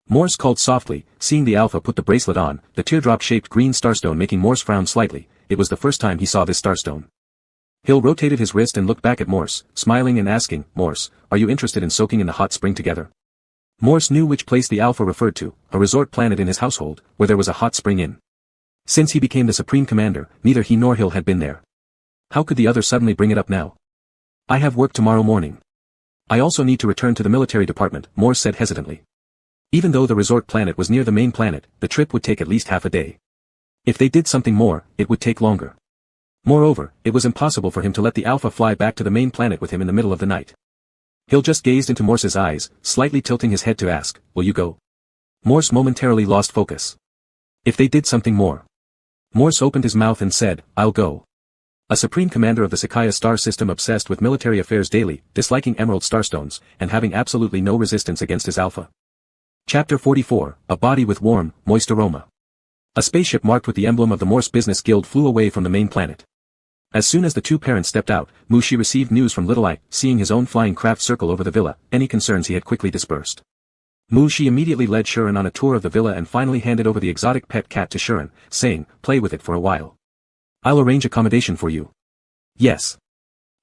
Morse called softly, seeing the alpha put the bracelet on, the teardrop-shaped green starstone making Morse frown slightly. It was the first time he saw this starstone. Hill rotated his wrist and looked back at Morse, smiling and asking, Morse, are you interested in soaking in the hot spring together? Morse knew which place the alpha referred to, a resort planet in his household, where there was a hot spring in. Since he became the supreme commander, neither he nor Hill had been there. How could the other suddenly bring it up now? I have work tomorrow morning. I also need to return to the military department, Morse said hesitantly. Even though the resort planet was near the main planet, the trip would take at least half a day. If they did something more, it would take longer. Moreover, it was impossible for him to let the alpha fly back to the main planet with him in the middle of the night. Hill just gazed into Morse's eyes, slightly tilting his head to ask, will you go? Morse momentarily lost focus. If they did something more. Morse opened his mouth and said, I'll go. A supreme commander of the Sakaya star system obsessed with military affairs daily, disliking emerald starstones, and having absolutely no resistance against his alpha. Chapter 44, A Body with Warm, Moist Aroma. A spaceship marked with the emblem of the Morse Business Guild flew away from the main planet. As soon as the two parents stepped out, Mu-Shi received news from Little Eye, seeing his own flying craft circle over the villa, any concerns he had quickly dispersed. Mu-Shi immediately led Shuren on a tour of the villa and finally handed over the exotic pet cat to Shuren, saying, play with it for a while. I'll arrange accommodation for you. Yes.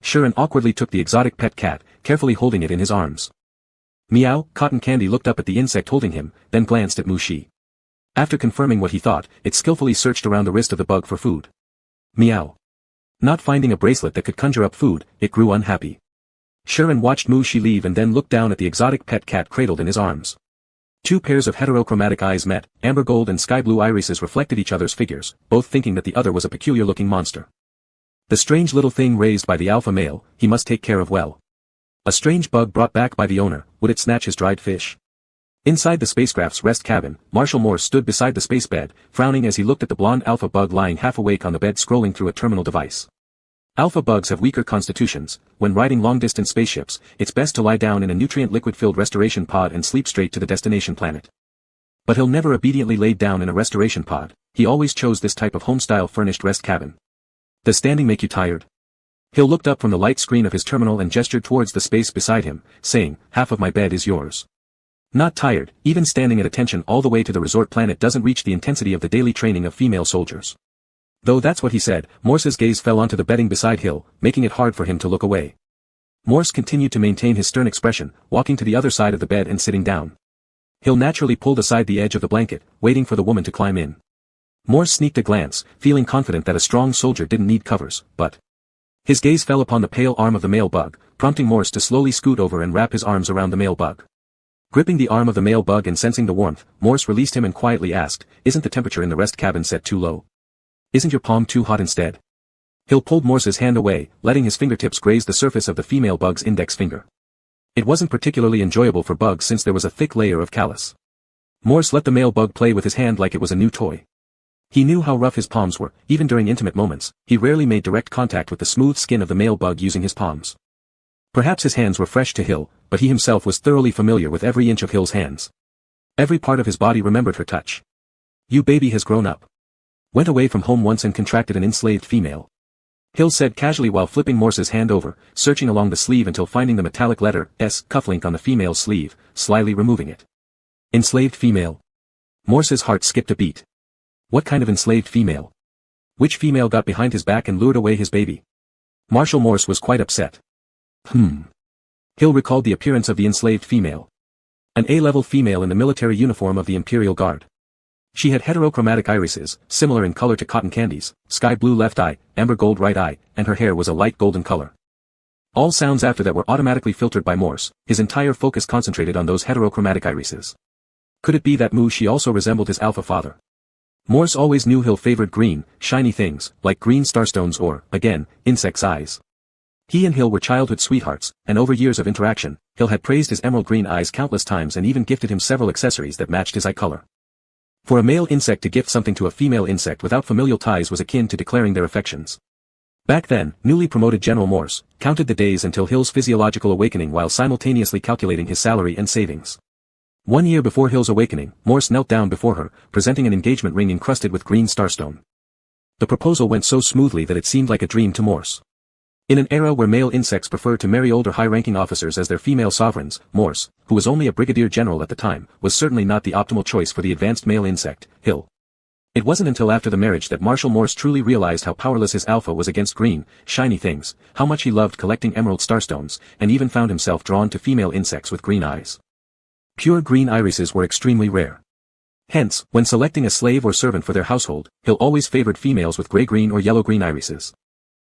Shuren awkwardly took the exotic pet cat, carefully holding it in his arms. Meow, Cotton Candy looked up at the insect holding him, then glanced at Mu-Shi. After confirming what he thought, it skillfully searched around the wrist of the bug for food. Meow. Not finding a bracelet that could conjure up food, it grew unhappy. Shuren watched Mu-Shi leave and then looked down at the exotic pet cat cradled in his arms. Two pairs of heterochromatic eyes met, amber gold and sky blue irises reflected each other's figures, both thinking that the other was a peculiar-looking monster. The strange little thing raised by the alpha male, he must take care of well. A strange bug brought back by the owner, would it snatch his dried fish? Inside the spacecraft's rest cabin, Marshal Morse stood beside the space bed, frowning as he looked at the blonde alpha bug lying half awake on the bed scrolling through a terminal device. Alpha bugs have weaker constitutions. When riding long-distance spaceships, it's best to lie down in a nutrient liquid-filled restoration pod and sleep straight to the destination planet. But Hill never obediently laid down in a restoration pod, he always chose this type of home-style furnished rest cabin. Does standing make you tired? Hill looked up from the light screen of his terminal and gestured towards the space beside him, saying, half of my bed is yours. Not tired, even standing at attention all the way to the resort planet doesn't reach the intensity of the daily training of female soldiers. Though that's what he said, Morse's gaze fell onto the bedding beside Hill, making it hard for him to look away. Morse continued to maintain his stern expression, walking to the other side of the bed and sitting down. Hill naturally pulled aside the edge of the blanket, waiting for the woman to climb in. Morse sneaked a glance, feeling confident that a strong soldier didn't need covers, but his gaze fell upon the pale arm of the male bug, prompting Morse to slowly scoot over and wrap his arms around the male bug. Gripping the arm of the male bug and sensing the warmth, Morse released him and quietly asked, isn't the temperature in the rest cabin set too low? Isn't your palm too hot instead? Hill pulled Morse's hand away, letting his fingertips graze the surface of the female bug's index finger. It wasn't particularly enjoyable for bugs since there was a thick layer of callus. Morse let the male bug play with his hand like it was a new toy. He knew how rough his palms were, even during intimate moments, he rarely made direct contact with the smooth skin of the male bug using his palms. Perhaps his hands were fresh to Hill, but he himself was thoroughly familiar with every inch of Hill's hands. Every part of his body remembered her touch. You baby has grown up. Went away from home once and contracted an enslaved female. Hill said casually while flipping Morse's hand over, searching along the sleeve until finding the metallic letter S cufflink on the female's sleeve, slyly removing it. Enslaved female. Morse's heart skipped a beat. What kind of enslaved female? Which female got behind his back and lured away his baby? Marshal Morse was quite upset. Hill recalled the appearance of the enslaved female. An A-level female in the military uniform of the Imperial Guard. She had heterochromatic irises, similar in color to cotton candies, sky blue left eye, amber gold right eye, and her hair was a light golden color. All sounds after that were automatically filtered by Morse, his entire focus concentrated on those heterochromatic irises. Could it be that she also resembled his alpha father? Morse always knew Hill favored green, shiny things, like green starstones or, again, insects' eyes. He and Hill were childhood sweethearts, and over years of interaction, Hill had praised his emerald green eyes countless times and even gifted him several accessories that matched his eye color. For a male insect to gift something to a female insect without familial ties was akin to declaring their affections. Back then, newly promoted General Morse counted the days until Hill's physiological awakening while simultaneously calculating his salary and savings. 1 year before Hill's awakening, Morse knelt down before her, presenting an engagement ring encrusted with green starstone. The proposal went so smoothly that it seemed like a dream to Morse. In an era where male insects preferred to marry older high-ranking officers as their female sovereigns, Morse, who was only a brigadier general at the time, was certainly not the optimal choice for the advanced male insect, Hill. It wasn't until after the marriage that Marshal Morse truly realized how powerless his alpha was against green, shiny things, how much he loved collecting emerald starstones, and even found himself drawn to female insects with green eyes. Pure green irises were extremely rare. Hence, when selecting a slave or servant for their household, Hill always favored females with gray-green or yellow-green irises.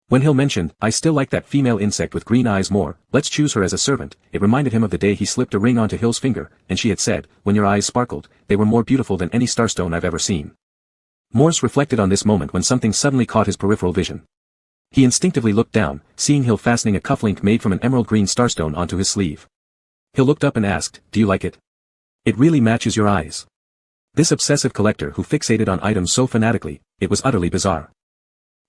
When Hill mentioned, I still like that female insect with green eyes more, let's choose her as a servant, it reminded him of the day he slipped a ring onto Hill's finger, and she had said, when your eyes sparkled, they were more beautiful than any starstone I've ever seen. Morse reflected on this moment when something suddenly caught his peripheral vision. He instinctively looked down, seeing Hill fastening a cufflink made from an emerald green starstone onto his sleeve. Hill looked up and asked, do you like it? It really matches your eyes. This obsessive collector who fixated on items so fanatically, it was utterly bizarre.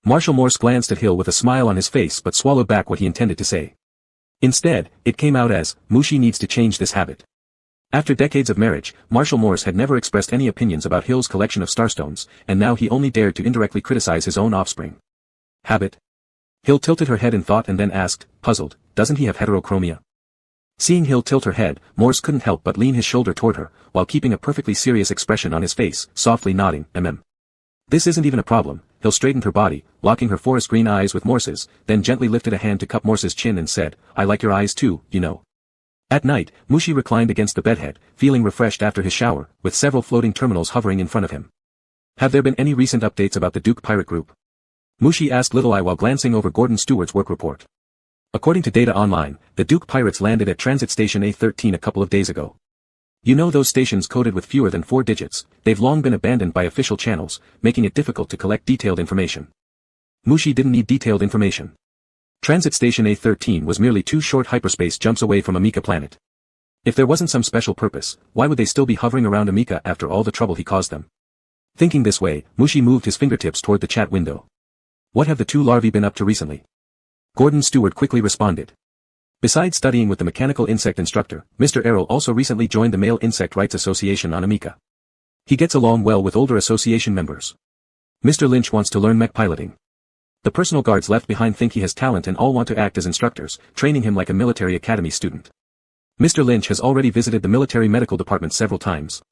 Marshal Morse glanced at Hill with a smile on his face but swallowed back what he intended to say. Instead, it came out as, Mushi needs to change this habit. After decades of marriage, Marshal Morse had never expressed any opinions about Hill's collection of starstones, and now he only dared to indirectly criticize his own offspring. Habit? Hill tilted her head in thought and then asked, puzzled, doesn't he have heterochromia? Seeing Hill tilt her head, Morse couldn't help but lean his shoulder toward her, while keeping a perfectly serious expression on his face, softly nodding, This isn't even a problem. Hill straightened her body, locking her forest green eyes with Morse's, then gently lifted a hand to cup Morse's chin and said, I like your eyes too, you know. At night, Mushi reclined against the bedhead, feeling refreshed after his shower, with several floating terminals hovering in front of him. Have there been any recent updates about the Duke pirate group? Mushi asked Little Eye while glancing over Gordon Stewart's work report. According to data online, the Duke pirates landed at Transit Station A13 a couple of days ago. You know those stations coded with fewer than 4 digits, they've long been abandoned by official channels, making it difficult to collect detailed information. Mushi didn't need detailed information. Transit Station A13 was merely 2 short hyperspace jumps away from Amika planet. If there wasn't some special purpose, why would they still be hovering around Amika after all the trouble he caused them? Thinking this way, Mushi moved his fingertips toward the chat window. What have the 2 larvae been up to recently? Gordon Stewart quickly responded. Besides studying with the mechanical insect instructor, Mr. Errol also recently joined the Male Insect Rights Association on Amika. He gets along well with older association members. Mr. Lynch wants to learn mech piloting. The personal guards left behind think he has talent and all want to act as instructors, training him like a military academy student. Mr. Lynch has already visited the military medical department several times.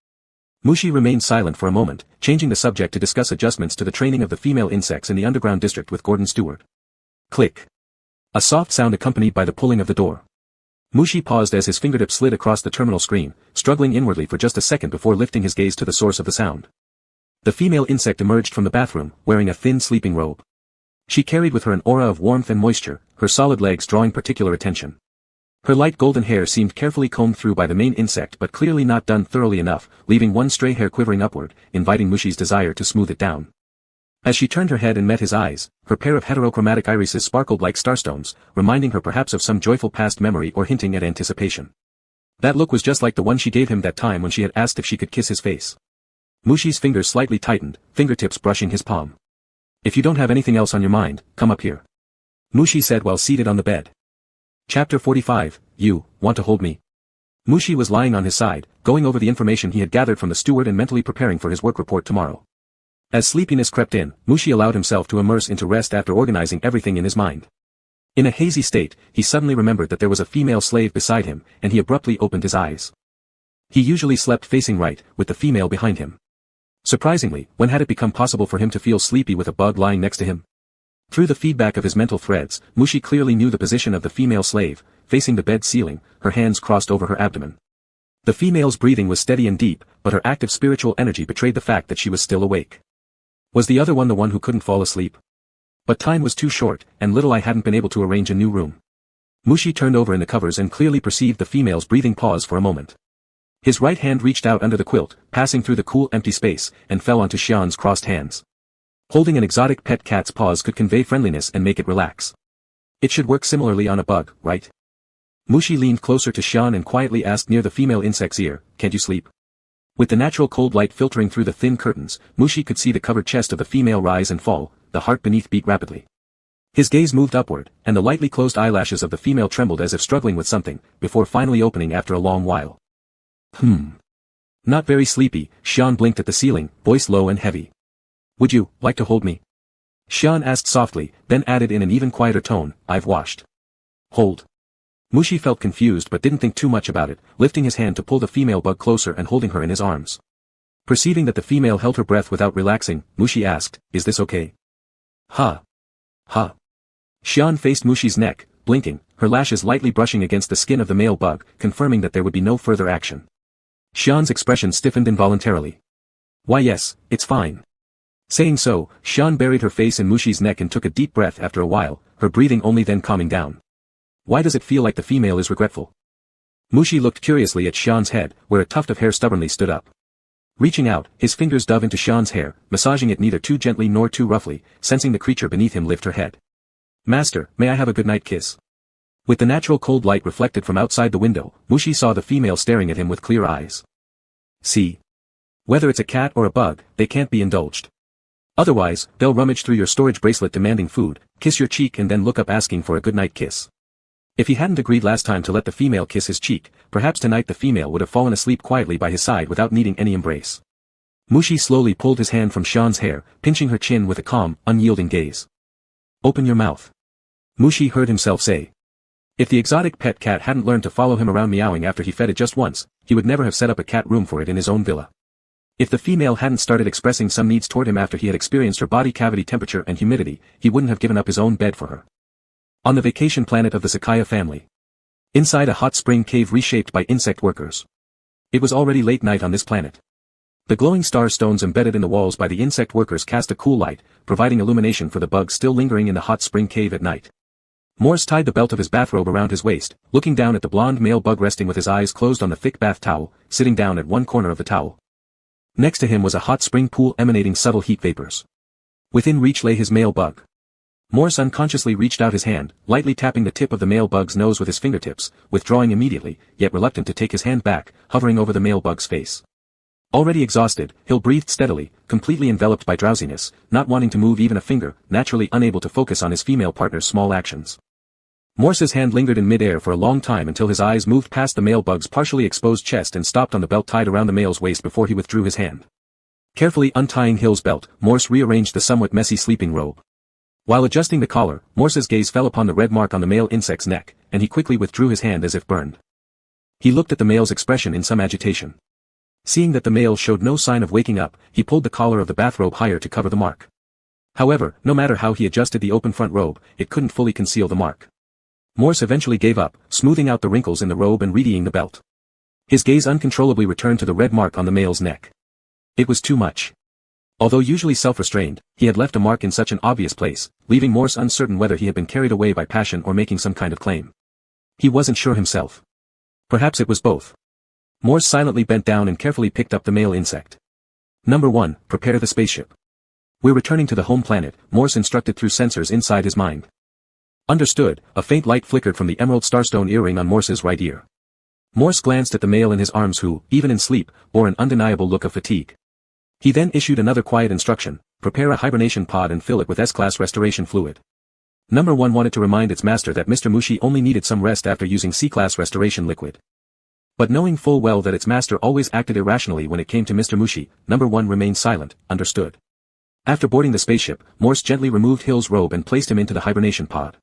Mushi remained silent for a moment, changing the subject to discuss adjustments to the training of the female insects in the underground district with Gordon Stewart. Click. A soft sound accompanied by the pulling of the door. Mushi paused as his fingertips slid across the terminal screen, struggling inwardly for just a second before lifting his gaze to the source of the sound. The female insect emerged from the bathroom, wearing a thin sleeping robe. She carried with her an aura of warmth and moisture, her solid legs drawing particular attention. Her light golden hair seemed carefully combed through by the main insect but clearly not done thoroughly enough, leaving one stray hair quivering upward, inviting Mushi's desire to smooth it down. As she turned her head and met his eyes, her pair of heterochromatic irises sparkled like starstones, reminding her perhaps of some joyful past memory or hinting at anticipation. That look was just like the one she gave him that time when she had asked if she could kiss his face. Mushi's fingers slightly tightened, fingertips brushing his palm. If you don't have anything else on your mind, come up here. Mushi said while seated on the bed. Chapter 45, You, Want to Hold Me? Mushi was lying on his side, going over the information he had gathered from the steward and mentally preparing for his work report tomorrow. As sleepiness crept in, Mushi allowed himself to immerse into rest after organizing everything in his mind. In a hazy state, he suddenly remembered that there was a female slave beside him, and he abruptly opened his eyes. He usually slept facing right, with the female behind him. Surprisingly, when had it become possible for him to feel sleepy with a bug lying next to him? Through the feedback of his mental threads, Mushi clearly knew the position of the female slave, facing the bed ceiling, her hands crossed over her abdomen. The female's breathing was steady and deep, but her active spiritual energy betrayed the fact that she was still awake. Was the other one the one who couldn't fall asleep? But time was too short, and little I hadn't been able to arrange a new room. Mushi turned over in the covers and clearly perceived the female's breathing pause for a moment. His right hand reached out under the quilt, passing through the cool empty space, and fell onto Xian's crossed hands. Holding an exotic pet cat's paws could convey friendliness and make it relax. It should work similarly on a bug, right? Mushi leaned closer to Xian and quietly asked near the female insect's ear, "Can't you sleep?" With the natural cold light filtering through the thin curtains, Mushi could see the covered chest of the female rise and fall, the heart beneath beat rapidly. His gaze moved upward, and the lightly closed eyelashes of the female trembled as if struggling with something, before finally opening after a long while. Not very sleepy, Xian blinked at the ceiling, voice low and heavy. "Would you like to hold me?" Xian asked softly, then added in an even quieter tone, "I've washed." Hold. Mushi felt confused but didn't think too much about it, lifting his hand to pull the female bug closer and holding her in his arms. Perceiving that the female held her breath without relaxing, Mushi asked, "Is this okay?" "Ha. Ha." Xian faced Mushi's neck, blinking, her lashes lightly brushing against the skin of the male bug, confirming that there would be no further action. Xian's expression stiffened involuntarily. "Why yes, it's fine." Saying so, Xian buried her face in Mushi's neck and took a deep breath after a while, her breathing only then calming down. "Why does it feel like the female is regretful?" Mushi looked curiously at Xian's head, where a tuft of hair stubbornly stood up. Reaching out, his fingers dove into Xian's hair, massaging it neither too gently nor too roughly, sensing the creature beneath him lift her head. "Master, may I have a goodnight kiss?" With the natural cold light reflected from outside the window, Mushi saw the female staring at him with clear eyes. "See. Whether it's a cat or a bug, they can't be indulged. Otherwise, they'll rummage through your storage bracelet demanding food, kiss your cheek and then look up asking for a goodnight kiss." If he hadn't agreed last time to let the female kiss his cheek, perhaps tonight the female would have fallen asleep quietly by his side without needing any embrace. Mushi slowly pulled his hand from Xian's hair, pinching her chin with a calm, unyielding gaze. "Open your mouth." Mushi heard himself say. If the exotic pet cat hadn't learned to follow him around meowing after he fed it just once, he would never have set up a cat room for it in his own villa. If the female hadn't started expressing some needs toward him after he had experienced her body cavity temperature and humidity, he wouldn't have given up his own bed for her. On the vacation planet of the Sakaya family. Inside a hot spring cave reshaped by insect workers. It was already late night on this planet. The glowing star stones embedded in the walls by the insect workers cast a cool light, providing illumination for the bugs still lingering in the hot spring cave at night. Morse tied the belt of his bathrobe around his waist, looking down at the blonde male bug resting with his eyes closed on the thick bath towel, sitting down at one corner of the towel. Next to him was a hot spring pool emanating subtle heat vapors. Within reach lay his male bug. Morse unconsciously reached out his hand, lightly tapping the tip of the male bug's nose with his fingertips, withdrawing immediately, yet reluctant to take his hand back, hovering over the male bug's face. Already exhausted, Hill breathed steadily, completely enveloped by drowsiness, not wanting to move even a finger, naturally unable to focus on his female partner's small actions. Morse's hand lingered in mid-air for a long time until his eyes moved past the male bug's partially exposed chest and stopped on the belt tied around the male's waist before he withdrew his hand. Carefully untying Hill's belt, Morse rearranged the somewhat messy sleeping robe. While adjusting the collar, Morse's gaze fell upon the red mark on the male insect's neck, and he quickly withdrew his hand as if burned. He looked at the male's expression in some agitation. Seeing that the male showed no sign of waking up, he pulled the collar of the bathrobe higher to cover the mark. However, no matter how he adjusted the open front robe, it couldn't fully conceal the mark. Morse eventually gave up, smoothing out the wrinkles in the robe and readying the belt. His gaze uncontrollably returned to the red mark on the male's neck. It was too much. Although usually self-restrained, he had left a mark in such an obvious place, leaving Morse uncertain whether he had been carried away by passion or making some kind of claim. He wasn't sure himself. Perhaps it was both. Morse silently bent down and carefully picked up the male insect. Number 1, prepare the spaceship. We're returning to the home planet, Morse instructed through sensors inside his mind. Understood. A faint light flickered from the emerald starstone earring on Morse's right ear. Morse glanced at the male in his arms who, even in sleep, bore an undeniable look of fatigue. He then issued another quiet instruction: prepare a hibernation pod and fill it with S-class restoration fluid. Number 1 wanted to remind its master that Mr. Mushi only needed some rest after using C-class restoration liquid. But knowing full well that its master always acted irrationally when it came to Mr. Mushi, Number 1 remained silent, understood. After boarding the spaceship, Morse gently removed Hill's robe and placed him into the hibernation pod.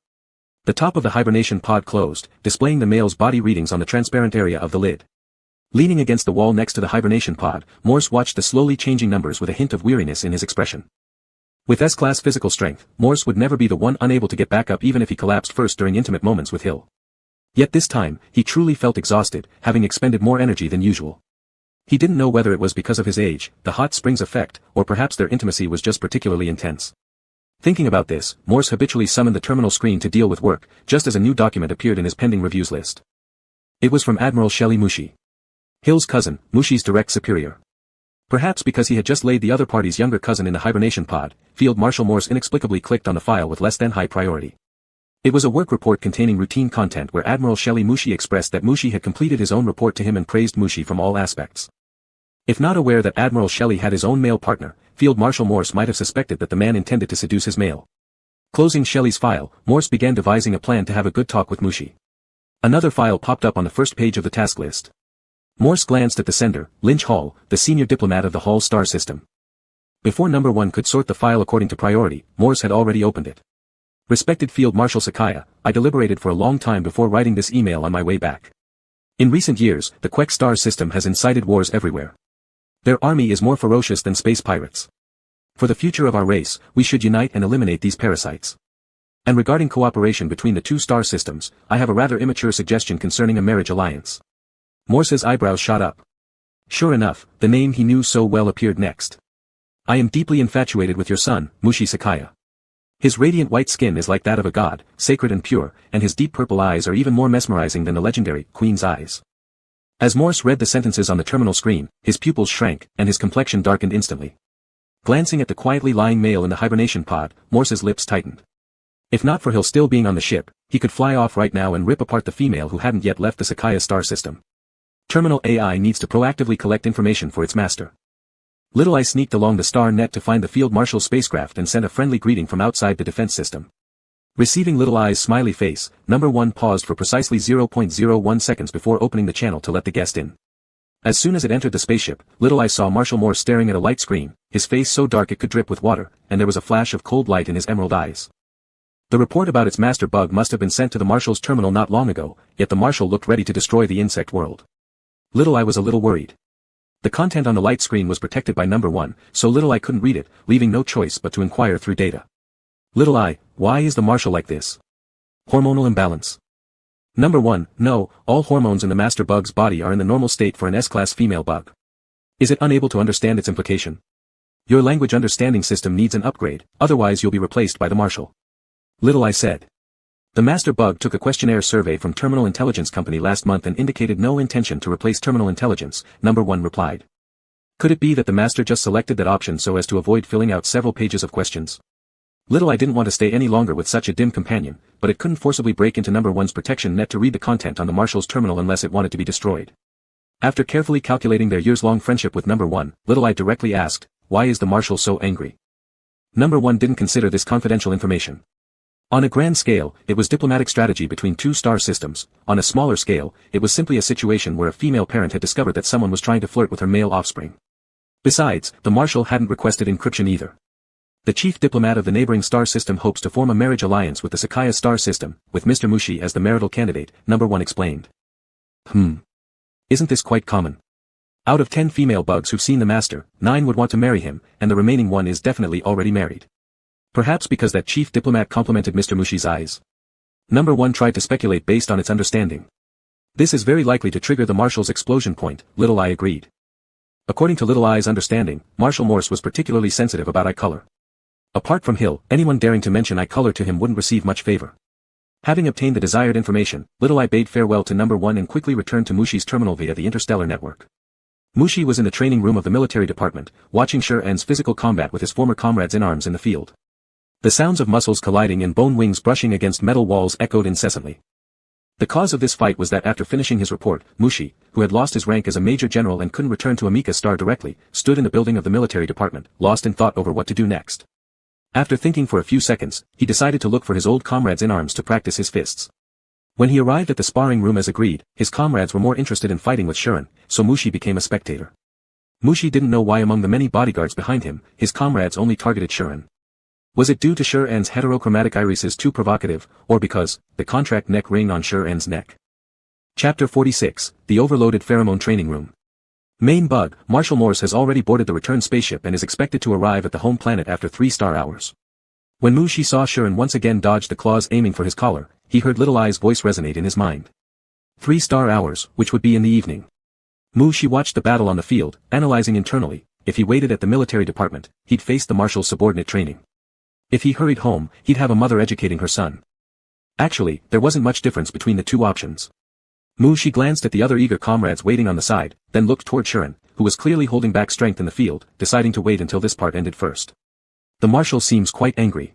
The top of the hibernation pod closed, displaying the male's body readings on the transparent area of the lid. Leaning against the wall next to the hibernation pod, Morse watched the slowly changing numbers with a hint of weariness in his expression. With S-class physical strength, Morse would never be the one unable to get back up even if he collapsed first during intimate moments with Hill. Yet this time, he truly felt exhausted, having expended more energy than usual. He didn't know whether it was because of his age, the hot springs effect, or perhaps their intimacy was just particularly intense. Thinking about this, Morse habitually summoned the terminal screen to deal with work, just as a new document appeared in his pending reviews list. It was from Admiral Shelley Mushi. Hill's cousin, Mushi's direct superior. Perhaps because he had just laid the other party's younger cousin in the hibernation pod, Field Marshal Morse inexplicably clicked on the file with less than high priority. It was a work report containing routine content where Admiral Shelley Mushi expressed that Mushi had completed his own report to him and praised Mushi from all aspects. If not aware that Admiral Shelley had his own male partner, Field Marshal Morse might have suspected that the man intended to seduce his male. Closing Shelley's file, Morse began devising a plan to have a good talk with Mushi. Another file popped up on the first page of the task list. Morse glanced at the sender, Lynch Hall, the senior diplomat of the Hall star system. Before Number 1 could sort the file according to priority, Morse had already opened it. Respected Field Marshal Sakaya, I deliberated for a long time before writing this email on my way back. In recent years, the Quek star system has incited wars everywhere. Their army is more ferocious than space pirates. For the future of our race, we should unite and eliminate these parasites. And regarding cooperation between the two star systems, I have a rather immature suggestion concerning a marriage alliance. Morse's eyebrows shot up. Sure enough, the name he knew so well appeared next. I am deeply infatuated with your son, Mushi Sakaya. His radiant white skin is like that of a god, sacred and pure, and his deep purple eyes are even more mesmerizing than the legendary Queen's eyes. As Morse read the sentences on the terminal screen, his pupils shrank, and his complexion darkened instantly. Glancing at the quietly lying male in the hibernation pod, Morse's lips tightened. If not for Hill still being on the ship, he could fly off right now and rip apart the female who hadn't yet left the Sakaya star system. Terminal AI needs to proactively collect information for its master. Little Eye sneaked along the star net to find the Field Marshal's spacecraft and sent a friendly greeting from outside the defense system. Receiving Little Eye's smiley face, Number 1 paused for precisely 0.01 seconds before opening the channel to let the guest in. As soon as it entered the spaceship, Little Eye saw Marshal Morse staring at a light screen, his face so dark it could drip with water, and there was a flash of cold light in his emerald eyes. The report about its master bug must have been sent to the Marshal's terminal not long ago, yet the Marshal looked ready to destroy the insect world. Little Eye was a little worried. The content on the light screen was protected by Number 1, so Little Eye couldn't read it, leaving no choice but to inquire through data. Little Eye, why is the Marshal like this? Hormonal imbalance. Number 1, no, all hormones in the master bug's body are in the normal state for an S-class female bug. Is it unable to understand its implication? Your language understanding system needs an upgrade, otherwise you'll be replaced by the Marshal. Little Eye said. The master bug took a questionnaire survey from Terminal Intelligence Company last month and indicated no intention to replace Terminal Intelligence, number 1 replied. Could it be that the master just selected that option so as to avoid filling out several pages of questions? Little I didn't want to stay any longer with such a dim companion, but it couldn't forcibly break into number 1's protection net to read the content on the Marshal's terminal unless it wanted to be destroyed. After carefully calculating their years-long friendship with number 1, Little I directly asked, why is the Marshal so angry? Number 1 didn't consider this confidential information. On a grand scale, it was diplomatic strategy between two star systems. On a smaller scale, it was simply a situation where a female parent had discovered that someone was trying to flirt with her male offspring. Besides, the Marshal hadn't requested encryption either. The chief diplomat of the neighboring star system hopes to form a marriage alliance with the Sakaya star system, with Mr. Mushi as the marital candidate, number 1 explained. Isn't this quite common? Out of 10 female bugs who've seen the master, 9 would want to marry him, and the remaining 1 is definitely already married. Perhaps because that chief diplomat complimented Mr. Mushi's eyes. Number 1 tried to speculate based on its understanding. This is very likely to trigger the Marshal's explosion point, Little I agreed. According to Little I's understanding, Marshal Morse was particularly sensitive about eye color. Apart from Hill, anyone daring to mention eye color to him wouldn't receive much favor. Having obtained the desired information, Little I bade farewell to number 1 and quickly returned to Mushi's terminal via the interstellar network. Mushi was in the training room of the military department, watching Sher-En's physical combat with his former comrades in arms in the field. The sounds of muscles colliding and bone wings brushing against metal walls echoed incessantly. The cause of this fight was that after finishing his report, Mushi, who had lost his rank as a major general and couldn't return to Amika's star directly, stood in the building of the military department, lost in thought over what to do next. After thinking for a few seconds, he decided to look for his old comrades in arms to practice his fists. When he arrived at the sparring room as agreed, his comrades were more interested in fighting with Shuren, so Mushi became a spectator. Mushi didn't know why among the many bodyguards behind him, his comrades only targeted Shuren. Was it due to Sher-En's heterochromatic irises too provocative, or because the contract neck ring on Sher-En's neck? Chapter 46, The Overloaded Pheromone Training Room. Main bug, Marshal Morse has already boarded the return spaceship and is expected to arrive at the home planet after 3 star hours. When Mushi saw Shuren once again dodge the claws aiming for his collar, he heard Little I's voice resonate in his mind. 3 star hours, which would be in the evening. Mushi watched the battle on the field, analyzing internally. If he waited at the military department, he'd face the Marshal's subordinate training. If he hurried home, he'd have a mother educating her son. Actually, there wasn't much difference between the two options. Mushi glanced at the other eager comrades waiting on the side, then looked toward Shuren, who was clearly holding back strength in the field, deciding to wait until this part ended first. The Marshal seems quite angry.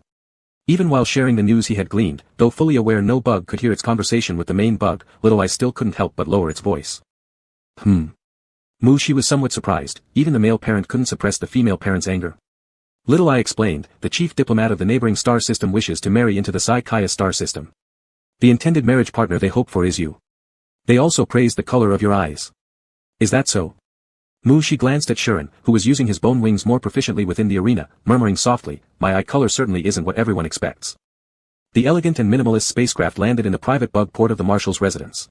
Even while sharing the news he had gleaned, though fully aware no bug could hear its conversation with the main bug, Little I still couldn't help but lower its voice. Mushi was somewhat surprised, even the male parent couldn't suppress the female parent's anger. Little I explained, the chief diplomat of the neighboring star system wishes to marry into the Sakaya star system. The intended marriage partner they hope for is you. They also praise the color of your eyes. Is that so? Mushi glanced at Shuren, who was using his bone wings more proficiently within the arena, murmuring softly, my eye color certainly isn't what everyone expects. The elegant and minimalist spacecraft landed in the private bug port of the Marshal's residence.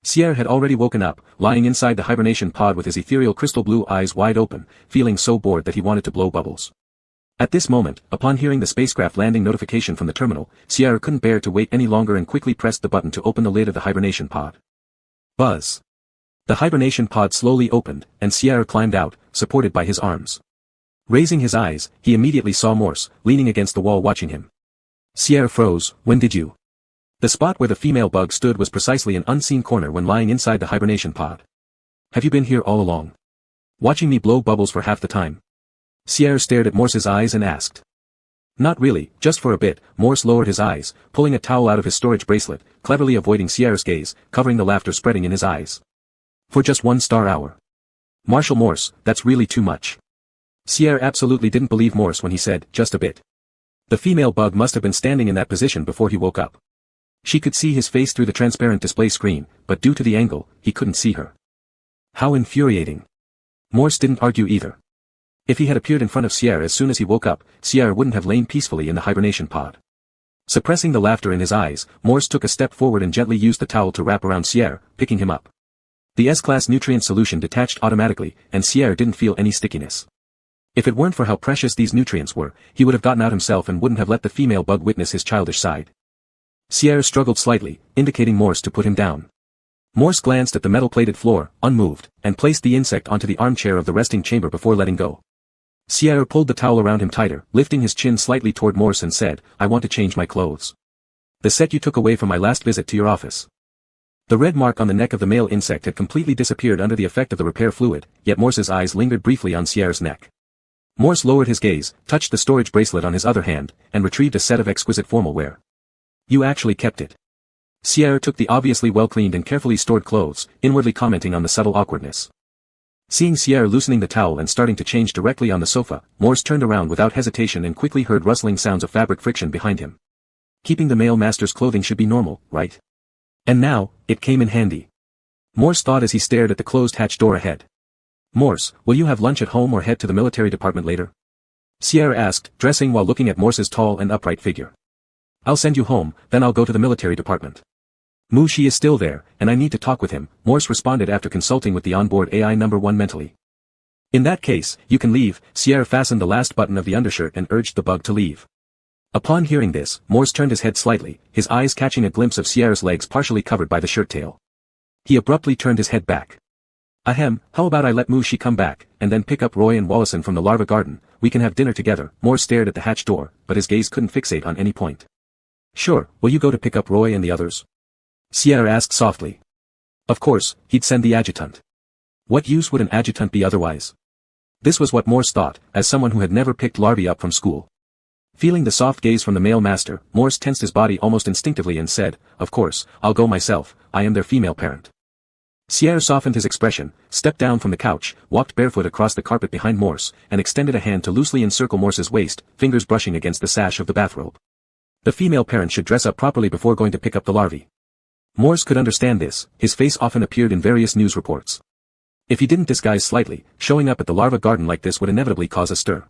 Sierre had already woken up, lying inside the hibernation pod with his ethereal crystal blue eyes wide open, feeling so bored that he wanted to blow bubbles. At this moment, upon hearing the spacecraft landing notification from the terminal, Sierra couldn't bear to wait any longer and quickly pressed the button to open the lid of the hibernation pod. Buzz. The hibernation pod slowly opened, and Sierra climbed out, supported by his arms. Raising his eyes, he immediately saw Morse, leaning against the wall watching him. Sierra froze. When did you? The spot where the female bug stood was precisely an unseen corner when lying inside the hibernation pod. Have you been here all along? Watching me blow bubbles for half the time? Sierra stared at Morse's eyes and asked. Not really, just for a bit. Morse lowered his eyes, pulling a towel out of his storage bracelet, cleverly avoiding Sierra's gaze, covering the laughter spreading in his eyes. For just 1 star hour. Marshal Morse, that's really too much. Sierra absolutely didn't believe Morse when he said, just a bit. The female bug must have been standing in that position before he woke up. She could see his face through the transparent display screen, but due to the angle, he couldn't see her. How infuriating. Morse didn't argue either. If he had appeared in front of Sierra as soon as he woke up, Sierra wouldn't have lain peacefully in the hibernation pod. Suppressing the laughter in his eyes, Morse took a step forward and gently used the towel to wrap around Sierra, picking him up. The S-class nutrient solution detached automatically, and Sierra didn't feel any stickiness. If it weren't for how precious these nutrients were, he would have gotten out himself and wouldn't have let the female bug witness his childish side. Sierra struggled slightly, indicating Morse to put him down. Morse glanced at the metal-plated floor, unmoved, and placed the insect onto the armchair of the resting chamber before letting go. Sierra pulled the towel around him tighter, lifting his chin slightly toward Morse and said, I want to change my clothes. The set you took away from my last visit to your office. The red mark on the neck of the male insect had completely disappeared under the effect of the repair fluid, yet Morse's eyes lingered briefly on Sierra's neck. Morse lowered his gaze, touched the storage bracelet on his other hand, and retrieved a set of exquisite formal wear. You actually kept it. Sierra took the obviously well-cleaned and carefully stored clothes, inwardly commenting on the subtle awkwardness. Seeing Sierra loosening the towel and starting to change directly on the sofa, Morse turned around without hesitation and quickly heard rustling sounds of fabric friction behind him. Keeping the male master's clothing should be normal, right? And now, it came in handy. Morse thought as he stared at the closed hatch door ahead. Morse, will you have lunch at home or head to the military department later? Sierra asked, dressing while looking at Morse's tall and upright figure. I'll send you home, then I'll go to the military department. Mushi is still there, and I need to talk with him, Morse responded after consulting with the onboard AI number 1 mentally. In that case, you can leave, Sierra fastened the last button of the undershirt and urged the bug to leave. Upon hearing this, Morse turned his head slightly, his eyes catching a glimpse of Sierra's legs partially covered by the shirt tail. He abruptly turned his head back. Ahem, how about I let Mushi come back, and then pick up Roy and Wallison from the larva garden, we can have dinner together, Morse stared at the hatch door, but his gaze couldn't fixate on any point. Sure, will you go to pick up Roy and the others? Sierra asked softly. Of course, he'd send the adjutant. What use would an adjutant be otherwise? This was what Morse thought, as someone who had never picked larvae up from school. Feeling the soft gaze from the male master, Morse tensed his body almost instinctively and said, of course, I'll go myself, I am their female parent. Sierra softened his expression, stepped down from the couch, walked barefoot across the carpet behind Morse, and extended a hand to loosely encircle Morse's waist, fingers brushing against the sash of the bathrobe. The female parent should dress up properly before going to pick up the larvae. Morse could understand this, his face often appeared in various news reports. If he didn't disguise slightly, showing up at the larva garden like this would inevitably cause a stir.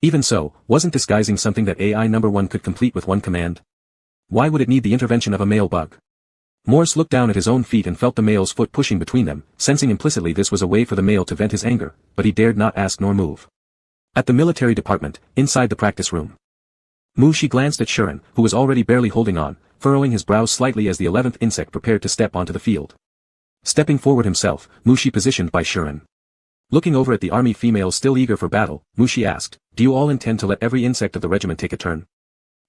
Even so, wasn't disguising something that AI number 1 could complete with one command? Why would it need the intervention of a male bug? Morse looked down at his own feet and felt the male's foot pushing between them, sensing implicitly this was a way for the male to vent his anger, but he dared not ask nor move. At the military department, inside the practice room. Mushi glanced at Shuren, who was already barely holding on, furrowing his brows slightly as the 11th insect prepared to step onto the field. Stepping forward himself, Mushi positioned by Shuren. Looking over at the army females still eager for battle, Mushi asked, do you all intend to let every insect of the regiment take a turn?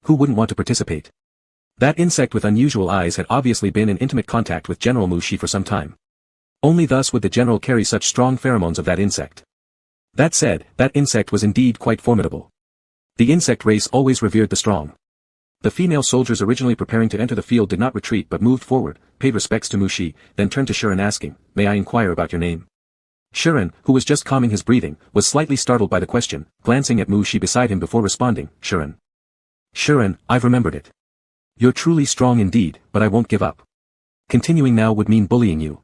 Who wouldn't want to participate? That insect with unusual eyes had obviously been in intimate contact with General Mushi for some time. Only thus would the general carry such strong pheromones of that insect. That said, that insect was indeed quite formidable. The insect race always revered the strong. The female soldiers originally preparing to enter the field did not retreat but moved forward, paid respects to Mushi, then turned to Shuren asking, may I inquire about your name? Shuren, who was just calming his breathing, was slightly startled by the question, glancing at Mushi beside him before responding, Shuren. Shuren, I've remembered it. You're truly strong indeed, but I won't give up. Continuing now would mean bullying you.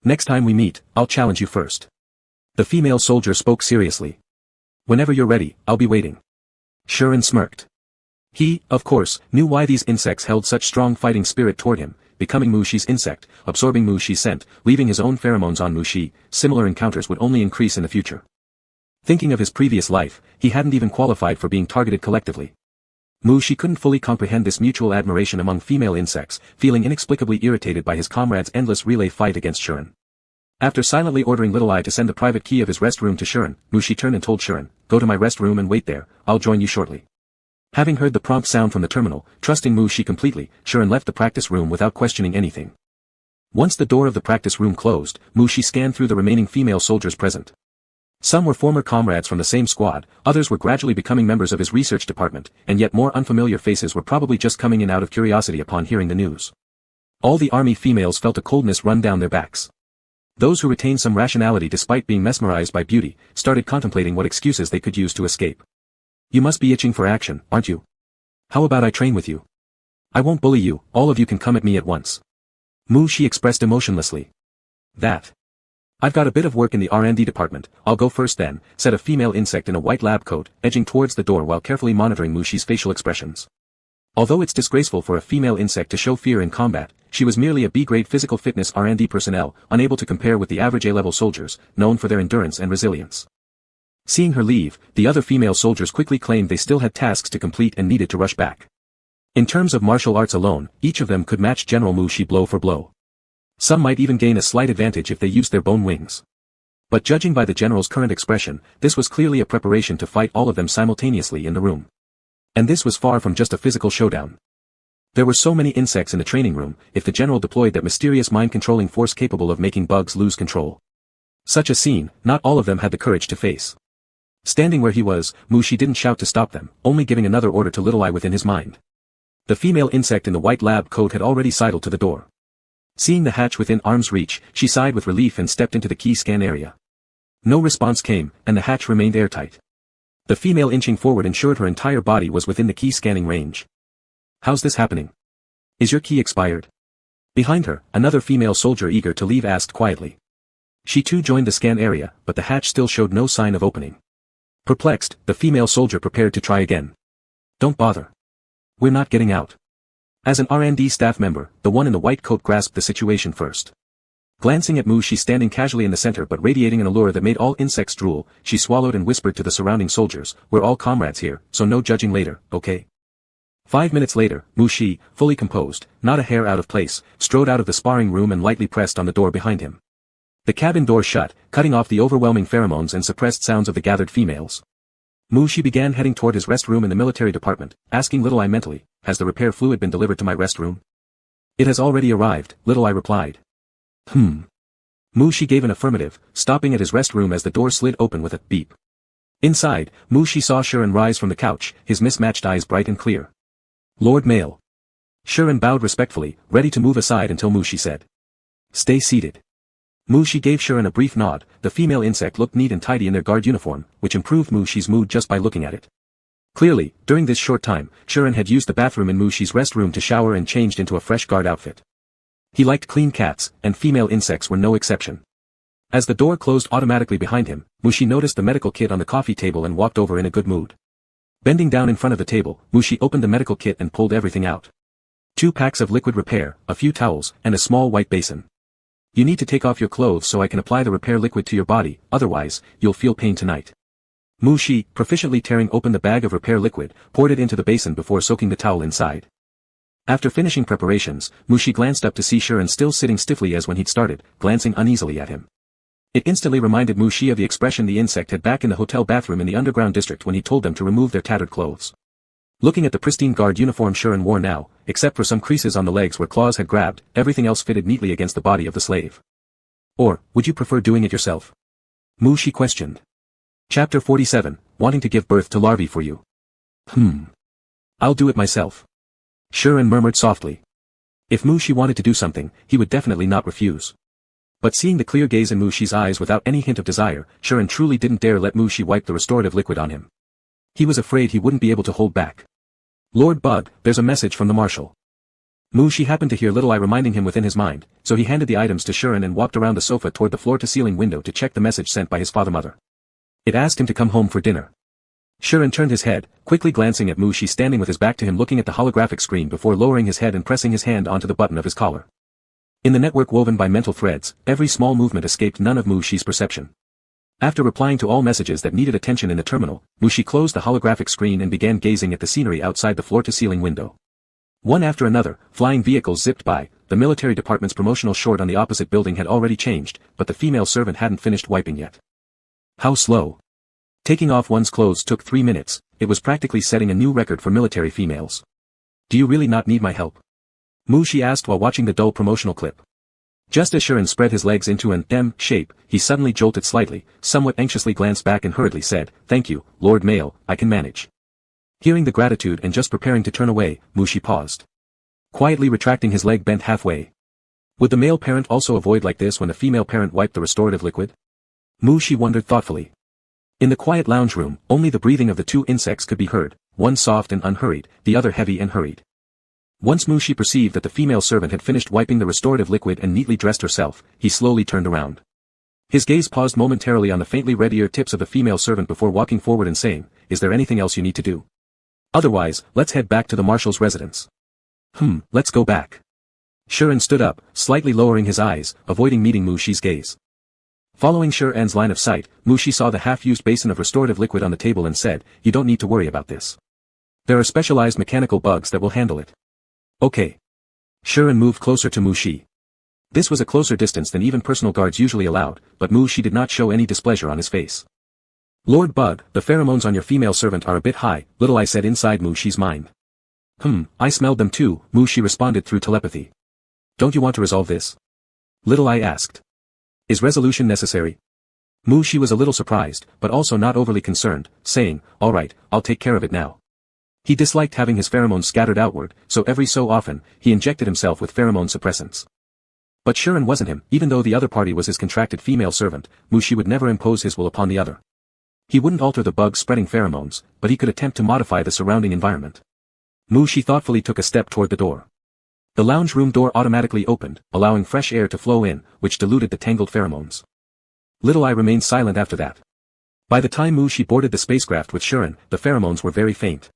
Next time we meet, I'll challenge you first. The female soldier spoke seriously. Whenever you're ready, I'll be waiting. Shuren smirked. He, of course, knew why these insects held such strong fighting spirit toward him, becoming Mushi's insect, absorbing Mushi's scent, leaving his own pheromones on Mushi. Similar encounters would only increase in the future. Thinking of his previous life, he hadn't even qualified for being targeted collectively. Mushi couldn't fully comprehend this mutual admiration among female insects, feeling inexplicably irritated by his comrade's endless relay fight against Shuren. After silently ordering Little Eye to send the private key of his rest room to Shuren, Mushi turned and told Shuren, go to my rest room and wait there, I'll join you shortly. Having heard the prompt sound from the terminal, trusting Mushi completely, Shuren left the practice room without questioning anything. Once the door of the practice room closed, Mushi scanned through the remaining female soldiers present. Some were former comrades from the same squad, others were gradually becoming members of his research department, and yet more unfamiliar faces were probably just coming in out of curiosity upon hearing the news. All the army females felt a coldness run down their backs. Those who retained some rationality despite being mesmerized by beauty, started contemplating what excuses they could use to escape. You must be itching for action, aren't you? How about I train with you? I won't bully you, all of you can come at me at once. Mushi expressed emotionlessly. That. I've got a bit of work in the R&D department, I'll go first then, said a female insect in a white lab coat, edging towards the door while carefully monitoring Mushi's facial expressions. Although it's disgraceful for a female insect to show fear in combat, she was merely a B-grade physical fitness R&D personnel, unable to compare with the average A-level soldiers, known for their endurance and resilience. Seeing her leave, the other female soldiers quickly claimed they still had tasks to complete and needed to rush back. In terms of martial arts alone, each of them could match General Mushi blow for blow. Some might even gain a slight advantage if they used their bone wings. But judging by the general's current expression, this was clearly a preparation to fight all of them simultaneously in the room. And this was far from just a physical showdown. There were so many insects in the training room, if the general deployed that mysterious mind-controlling force capable of making bugs lose control. Such a scene, not all of them had the courage to face. Standing where he was, Mushi didn't shout to stop them, only giving another order to Little Eye within his mind. The female insect in the white lab coat had already sidled to the door. Seeing the hatch within arm's reach, she sighed with relief and stepped into the key scan area. No response came, and the hatch remained airtight. The female inching forward ensured her entire body was within the key scanning range. How's this happening? Is your key expired? Behind her, another female soldier eager to leave asked quietly. She too joined the scan area, but the hatch still showed no sign of opening. Perplexed, the female soldier prepared to try again. Don't bother. We're not getting out. As an R&D staff member, the one in the white coat grasped the situation first. Glancing at Mushi standing casually in the center but radiating an allure that made all insects drool, she swallowed and whispered to the surrounding soldiers, "We're all comrades here, so no judging later, okay?" 5 minutes later, Mushi, fully composed, not a hair out of place, strode out of the sparring room and lightly pressed on the door behind him. The cabin door shut, cutting off the overwhelming pheromones and suppressed sounds of the gathered females. Mushi began heading toward his rest room in the military department, asking Little Eye mentally, "Has the repair fluid been delivered to my rest room?" "It has already arrived," Little Eye replied. Mushi gave an affirmative, stopping at his rest room as the door slid open with a beep. Inside, Mushi saw Shuren rise from the couch, his mismatched eyes bright and clear. "Lord Mail." Shuren bowed respectfully, ready to move aside until Mushi said, "Stay seated." Mushi gave Shuren a brief nod. The female insect looked neat and tidy in their guard uniform, which improved Mushi's mood just by looking at it. Clearly, during this short time, Shuren had used the bathroom in Mushi's rest room to shower and changed into a fresh guard outfit. He liked clean cats, and female insects were no exception. As the door closed automatically behind him, Mushi noticed the medical kit on the coffee table and walked over in a good mood. Bending down in front of the table, Mushi opened the medical kit and pulled everything out. 2 packs of liquid repair, a few towels, and a small white basin. "You need to take off your clothes so I can apply the repair liquid to your body, otherwise, you'll feel pain tonight." Mushi, proficiently tearing open the bag of repair liquid, poured it into the basin before soaking the towel inside. After finishing preparations, Mushi glanced up to see Shuren still sitting stiffly as when he'd started, glancing uneasily at him. It instantly reminded Mushi of the expression the insect had back in the hotel bathroom in the underground district when he told them to remove their tattered clothes. Looking at the pristine guard uniform Shuren wore now, except for some creases on the legs where claws had grabbed, everything else fitted neatly against the body of the slave. "Or, would you prefer doing it yourself?" Mushi questioned. Chapter 47, Wanting to give birth to larvae for you. "I'll do it myself." Shuren murmured softly. If Mushi wanted to do something, he would definitely not refuse. But seeing the clear gaze in Mushi's eyes without any hint of desire, Shuren truly didn't dare let Mushi wipe the restorative liquid on him. He was afraid he wouldn't be able to hold back. "Lord Bug, there's a message from the Marshal." Mushi happened to hear Little Eye reminding him within his mind, so he handed the items to Shuren and walked around the sofa toward the floor-to-ceiling window to check the message sent by his father-mother. It asked him to come home for dinner. Shuren turned his head, quickly glancing at Mushi standing with his back to him looking at the holographic screen before lowering his head and pressing his hand onto the button of his collar. In the network woven by mental threads, every small movement escaped none of Mushi's perception. After replying to all messages that needed attention in the terminal, Mushi closed the holographic screen and began gazing at the scenery outside the floor-to-ceiling window. One after another, flying vehicles zipped by. The military department's promotional short on the opposite building had already changed, but the female servant hadn't finished wiping yet. How slow. Taking off one's clothes took 3 minutes. It was practically setting a new record for military females. "Do you really not need my help?" Mushi asked while watching the dull promotional clip. Just as Shuren spread his legs into an M shape, he suddenly jolted slightly, somewhat anxiously glanced back and hurriedly said, "Thank you, Lord Mail, I can manage." Hearing the gratitude and just preparing to turn away, Mushi paused. Quietly retracting his leg bent halfway. Would the male parent also avoid like this when the female parent wiped the restorative liquid? Mushi wondered thoughtfully. In the quiet lounge room, only the breathing of the 2 insects could be heard, one soft and unhurried, the other heavy and hurried. Once Mushi perceived that the female servant had finished wiping the restorative liquid and neatly dressed herself, he slowly turned around. His gaze paused momentarily on the faintly red ear tips of the female servant before walking forward and saying, "Is there anything else you need to do? Otherwise, let's head back to the Marshal's residence." Let's go back." Shuren stood up, slightly lowering his eyes, avoiding meeting Mushi's gaze. Following Shuren's line of sight, Mushi saw the half-used basin of restorative liquid on the table and said, "You don't need to worry about this. There are specialized mechanical bugs that will handle it." "Okay." Shuren moved closer to Mushi. This was a closer distance than even personal guards usually allowed, but Mushi did not show any displeasure on his face. "Lord Bug, the pheromones on your female servant are a bit high," Little Eye said inside Mushi's mind. I smelled them too, Mushi responded through telepathy. Don't you want to resolve this? Little Eye asked. Is resolution necessary? Mushi was a little surprised, but also not overly concerned, saying, alright, I'll take care of it now. He disliked having his pheromones scattered outward, so every so often, he injected himself with pheromone suppressants. But Shuren wasn't him, even though the other party was his contracted female servant, Mushi would never impose his will upon the other. He wouldn't alter the bug spreading pheromones, but he could attempt to modify the surrounding environment. Mushi thoughtfully took a step toward the door. The lounge room door automatically opened, allowing fresh air to flow in, which diluted the tangled pheromones. Little Eye remained silent after that. By the time Mushi boarded the spacecraft with Shuren, the pheromones were very faint.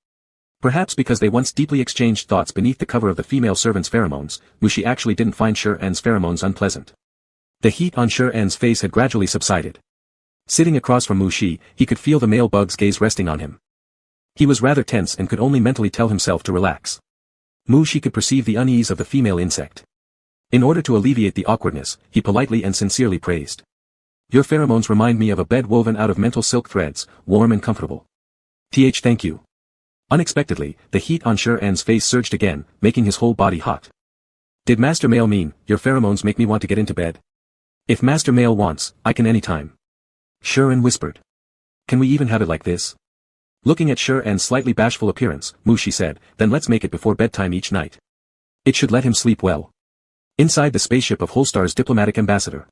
Perhaps because they once deeply exchanged thoughts beneath the cover of the female servant's pheromones, Mushi actually didn't find Shuren's pheromones unpleasant. The heat on Shuren's face had gradually subsided. Sitting across from Mushi, he could feel the male bug's gaze resting on him. He was rather tense and could only mentally tell himself to relax. Mushi could perceive the unease of the female insect. In order to alleviate the awkwardness, he politely and sincerely praised. Your pheromones remind me of a bed woven out of mental silk threads, warm and comfortable. Thank you. Unexpectedly, the heat on Shuren's face surged again, making his whole body hot. Did Master Male mean, your pheromones make me want to get into bed? If Master Male wants, I can anytime. Shuren whispered. Can we even have it like this? Looking at Shuren's slightly bashful appearance, Mushi said, then let's make it before bedtime each night. It should let him sleep well. Inside the spaceship of Holstar's diplomatic ambassador.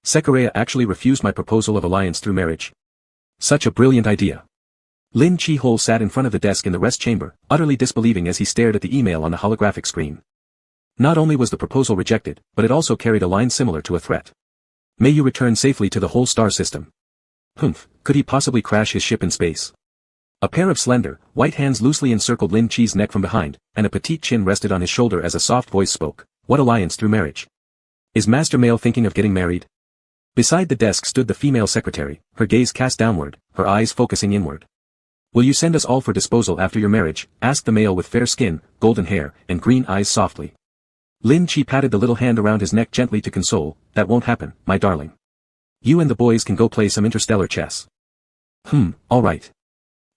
Sakureya actually refused my proposal of alliance through marriage. Such a brilliant idea. Lin Chi-hol sat in front of the desk in the rest chamber, utterly disbelieving as he stared at the email on the holographic screen. Not only was the proposal rejected, but it also carried a line similar to a threat. May you return safely to the whole star system. Could he possibly crash his ship in space? A pair of slender, white hands loosely encircled Lin Chi's neck from behind, and a petite chin rested on his shoulder as a soft voice spoke. What alliance through marriage? Is Master Male thinking of getting married? Beside the desk stood the female secretary, her gaze cast downward, her eyes focusing inward. Will you send us all for disposal after your marriage? Asked the male with fair skin, golden hair, and green eyes softly. Lin Chi patted the little hand around his neck gently to console. That won't happen, my darling. You and the boys can go play some interstellar chess. All right.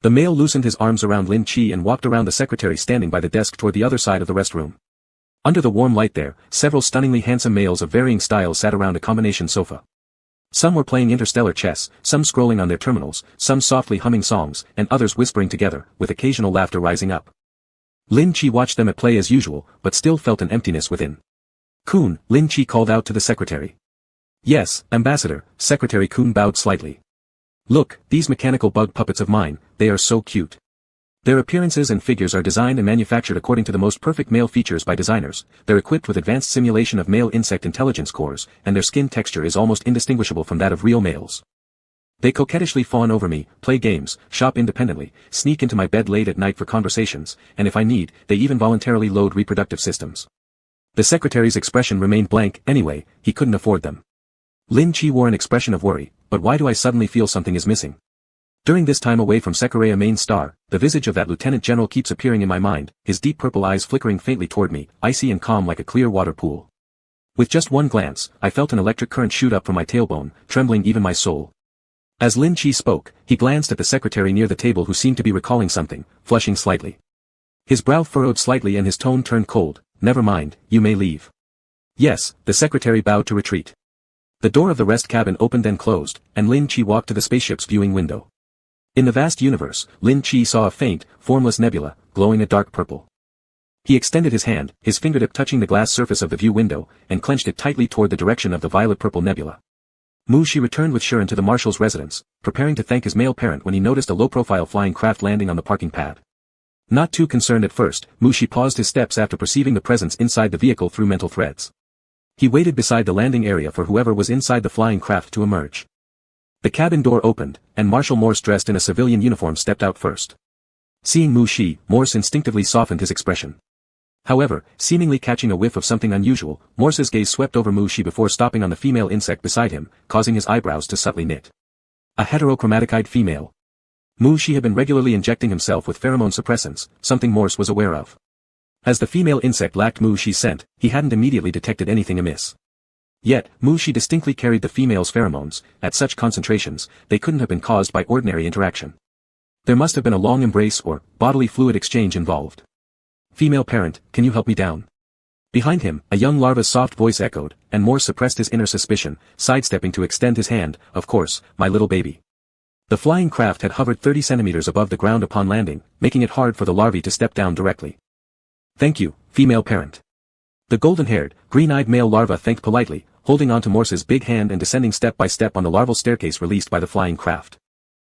The male loosened his arms around Lin Chi and walked around the secretary standing by the desk toward the other side of the restroom. Under the warm light there, several stunningly handsome males of varying styles sat around a combination sofa. Some were playing interstellar chess, some scrolling on their terminals, some softly humming songs, and others whispering together, with occasional laughter rising up. Lin Chi watched them at play as usual, but still felt an emptiness within. Kun, Lin Chi called out to the secretary. Yes, Ambassador, Secretary Kun bowed slightly. Look, these mechanical bug puppets of mine, they are so cute. Their appearances and figures are designed and manufactured according to the most perfect male features by designers, they're equipped with advanced simulation of male insect intelligence cores, and their skin texture is almost indistinguishable from that of real males. They coquettishly fawn over me, play games, shop independently, sneak into my bed late at night for conversations, and if I need, they even voluntarily load reproductive systems. The secretary's expression remained blank. Anyway, he couldn't afford them. Lin Chi wore an expression of worry, but why do I suddenly feel something is missing? During this time away from Sakureya main star, the visage of that lieutenant general keeps appearing in my mind, his deep purple eyes flickering faintly toward me, icy and calm like a clear water pool. With just one glance, I felt an electric current shoot up from my tailbone, trembling even my soul. As Lin Chi spoke, he glanced at the secretary near the table who seemed to be recalling something, flushing slightly. His brow furrowed slightly and his tone turned cold. Never mind, you may leave. Yes, the secretary bowed to retreat. The door of the rest cabin opened and closed, and Lin Chi walked to the spaceship's viewing window. In the vast universe, Lin Chi saw a faint, formless nebula, glowing a dark purple. He extended his hand, his fingertip touching the glass surface of the view window, and clenched it tightly toward the direction of the violet-purple nebula. Mushi returned with Shuren to the marshal's residence, preparing to thank his male parent when he noticed a low-profile flying craft landing on the parking pad. Not too concerned at first, Mushi paused his steps after perceiving the presence inside the vehicle through mental threads. He waited beside the landing area for whoever was inside the flying craft to emerge. The cabin door opened, and Marshal Morse dressed in a civilian uniform stepped out first. Seeing Mushi, Morse instinctively softened his expression. However, seemingly catching a whiff of something unusual, Morse's gaze swept over Mushi before stopping on the female insect beside him, causing his eyebrows to subtly knit. A heterochromatic-eyed female. Mushi had been regularly injecting himself with pheromone suppressants, something Morse was aware of. As the female insect lacked Mushi's scent, he hadn't immediately detected anything amiss. Yet, Mushi distinctly carried the female's pheromones. At such concentrations, they couldn't have been caused by ordinary interaction. There must have been a long embrace or bodily fluid exchange involved. female parent, can you help me down? Behind him, a young larva's soft voice echoed, and Morse suppressed his inner suspicion, sidestepping to extend his hand, of course, my little baby. The flying craft had hovered 30 centimeters above the ground upon landing, making it hard for the larvae to step down directly. Thank you, female parent. The golden-haired, green-eyed male larva thanked politely, holding onto Morse's big hand and descending step by step on the larval staircase released by the flying craft.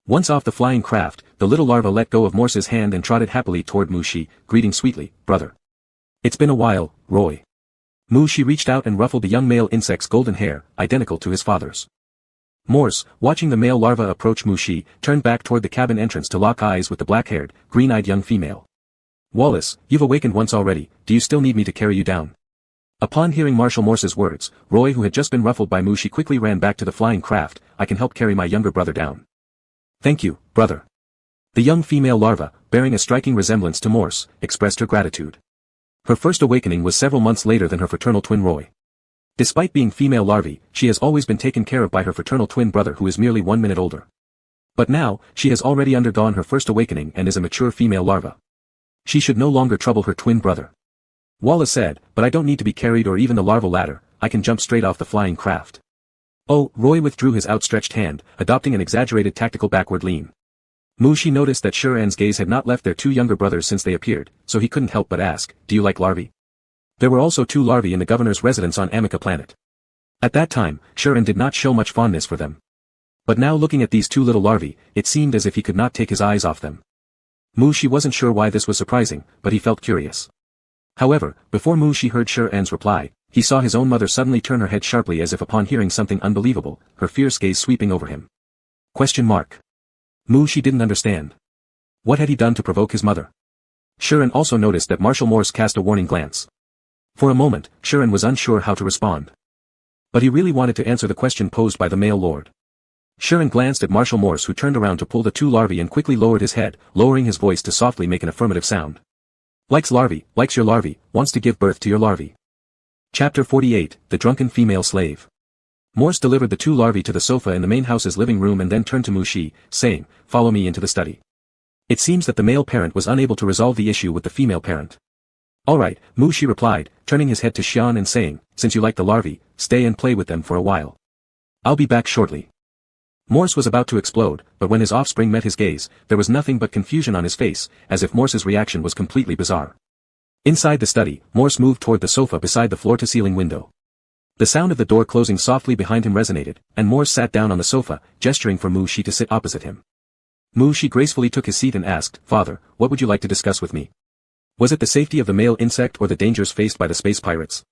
Once off the flying craft, the little larva let go of Morse's hand and trotted happily toward Mushi, greeting sweetly, brother. It's been a while, Roy. Mushi reached out and ruffled the young male insect's golden hair, identical to his father's. Morse, watching the male larva approach Mushi, turned back toward the cabin entrance to lock eyes with the black-haired, green-eyed young female. Wallace, you've awakened once already, do you still need me to carry you down? Upon hearing Marshal Morse's words, Roy, who had just been ruffled by Mushi, quickly ran back to the flying craft. I can help carry my younger brother down. Thank you, brother. The young female larva, bearing a striking resemblance to Morse, expressed her gratitude. Her first awakening was several months later than her fraternal twin Roy. Despite being female larvae, she has always been taken care of by her fraternal twin brother who is merely 1 minute older. But now, she has already undergone her first awakening and is a mature female larva. She should no longer trouble her twin brother. Wallace said, but I don't need to be carried or even the larval ladder, I can jump straight off the flying craft. Oh, Roy withdrew his outstretched hand, adopting an exaggerated tactical backward lean. Mushi noticed that Shuren's gaze had not left their two younger brothers since they appeared, so he couldn't help but ask, do you like larvae? There were also 2 larvae in the governor's residence on Amica planet. At that time, Shuren did not show much fondness for them. But now looking at these 2 little larvae, it seemed as if he could not take his eyes off them. Mushi wasn't sure why this was surprising, but he felt curious. However, before Mushi heard Shuren's reply, he saw his own mother suddenly turn her head sharply as if upon hearing something unbelievable, her fierce gaze sweeping over him. Question mark. Mushi didn't understand. What had he done to provoke his mother? Shuren also noticed that Marshal Morse cast a warning glance. For a moment, Shuren was unsure how to respond. But he really wanted to answer the question posed by the male lord. Shuren glanced at Marshal Morse, who turned around to pull the 2 larvae and quickly lowered his head, lowering his voice to softly make an affirmative sound. Likes larvae, likes your larvae, wants to give birth to your larvae. Chapter 48, The Drunken Female Slave. Morse delivered the 2 larvae to the sofa in the main house's living room and then turned to Mushi, saying, follow me into the study. It seems that the male parent was unable to resolve the issue with the female parent. Alright, Mushi replied, turning his head to Xian and saying, since you like the larvae, stay and play with them for a while. I'll be back shortly. Morse was about to explode, but when his offspring met his gaze, there was nothing but confusion on his face, as if Morse's reaction was completely bizarre. Inside the study, Morse moved toward the sofa beside the floor-to-ceiling window. The sound of the door closing softly behind him resonated, and Morse sat down on the sofa, gesturing for Mushi to sit opposite him. Mushi gracefully took his seat and asked, Father, what would you like to discuss with me? Was it the safety of the male insect or the dangers faced by the space pirates?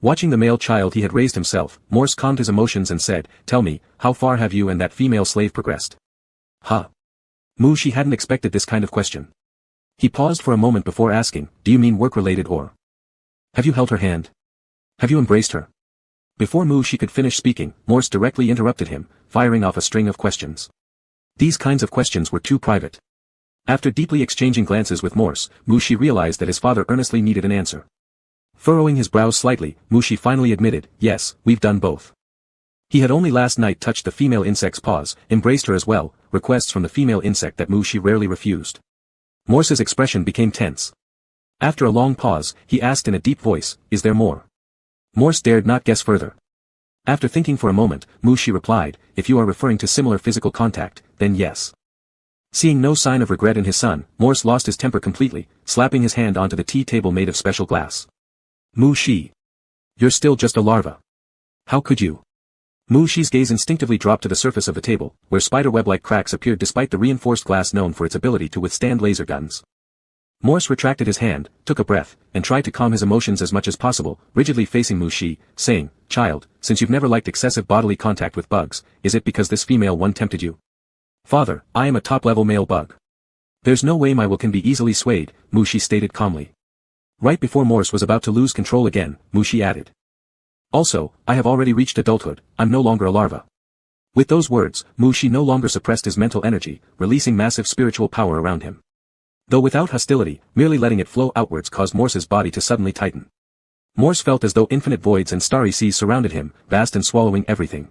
Watching the male child he had raised himself, Morse calmed his emotions and said, tell me, how far have you and that female slave progressed? Huh? Mushi hadn't expected this kind of question. He paused for a moment before asking, do you mean work-related or? Have you held her hand? Have you embraced her? Before Mushi could finish speaking, Morse directly interrupted him, firing off a string of questions. These kinds of questions were too private. After deeply exchanging glances with Morse, Mushi realized that his father earnestly needed an answer. Furrowing his brows slightly, Mushi finally admitted, yes, we've done both. He had only last night touched the female insect's paws, embraced her as well, requests from the female insect that Mushi rarely refused. Morse's expression became tense. After a long pause, he asked in a deep voice, is there more? Morse dared not guess further. After thinking for a moment, Mushi replied, if you are referring to similar physical contact, then yes. Seeing no sign of regret in his son, Morse lost his temper completely, slapping his hand onto the tea table made of special glass. Mushi. You're still just a larva. How could you? Mushi's gaze instinctively dropped to the surface of the table, where spiderweb-like cracks appeared despite the reinforced glass known for its ability to withstand laser guns. Morse retracted his hand, took a breath, and tried to calm his emotions as much as possible, rigidly facing Mushi, saying, child, since you've never liked excessive bodily contact with bugs, is it because this female one tempted you? Father, I am a top-level male bug. There's no way my will can be easily swayed, Mushi stated calmly. Right before Morse was about to lose control again, Mushi added. Also, I have already reached adulthood, I'm no longer a larva. With those words, Mushi no longer suppressed his mental energy, releasing massive spiritual power around him. Though without hostility, merely letting it flow outwards caused Morse's body to suddenly tighten. Morse felt as though infinite voids and starry seas surrounded him, vast and swallowing everything.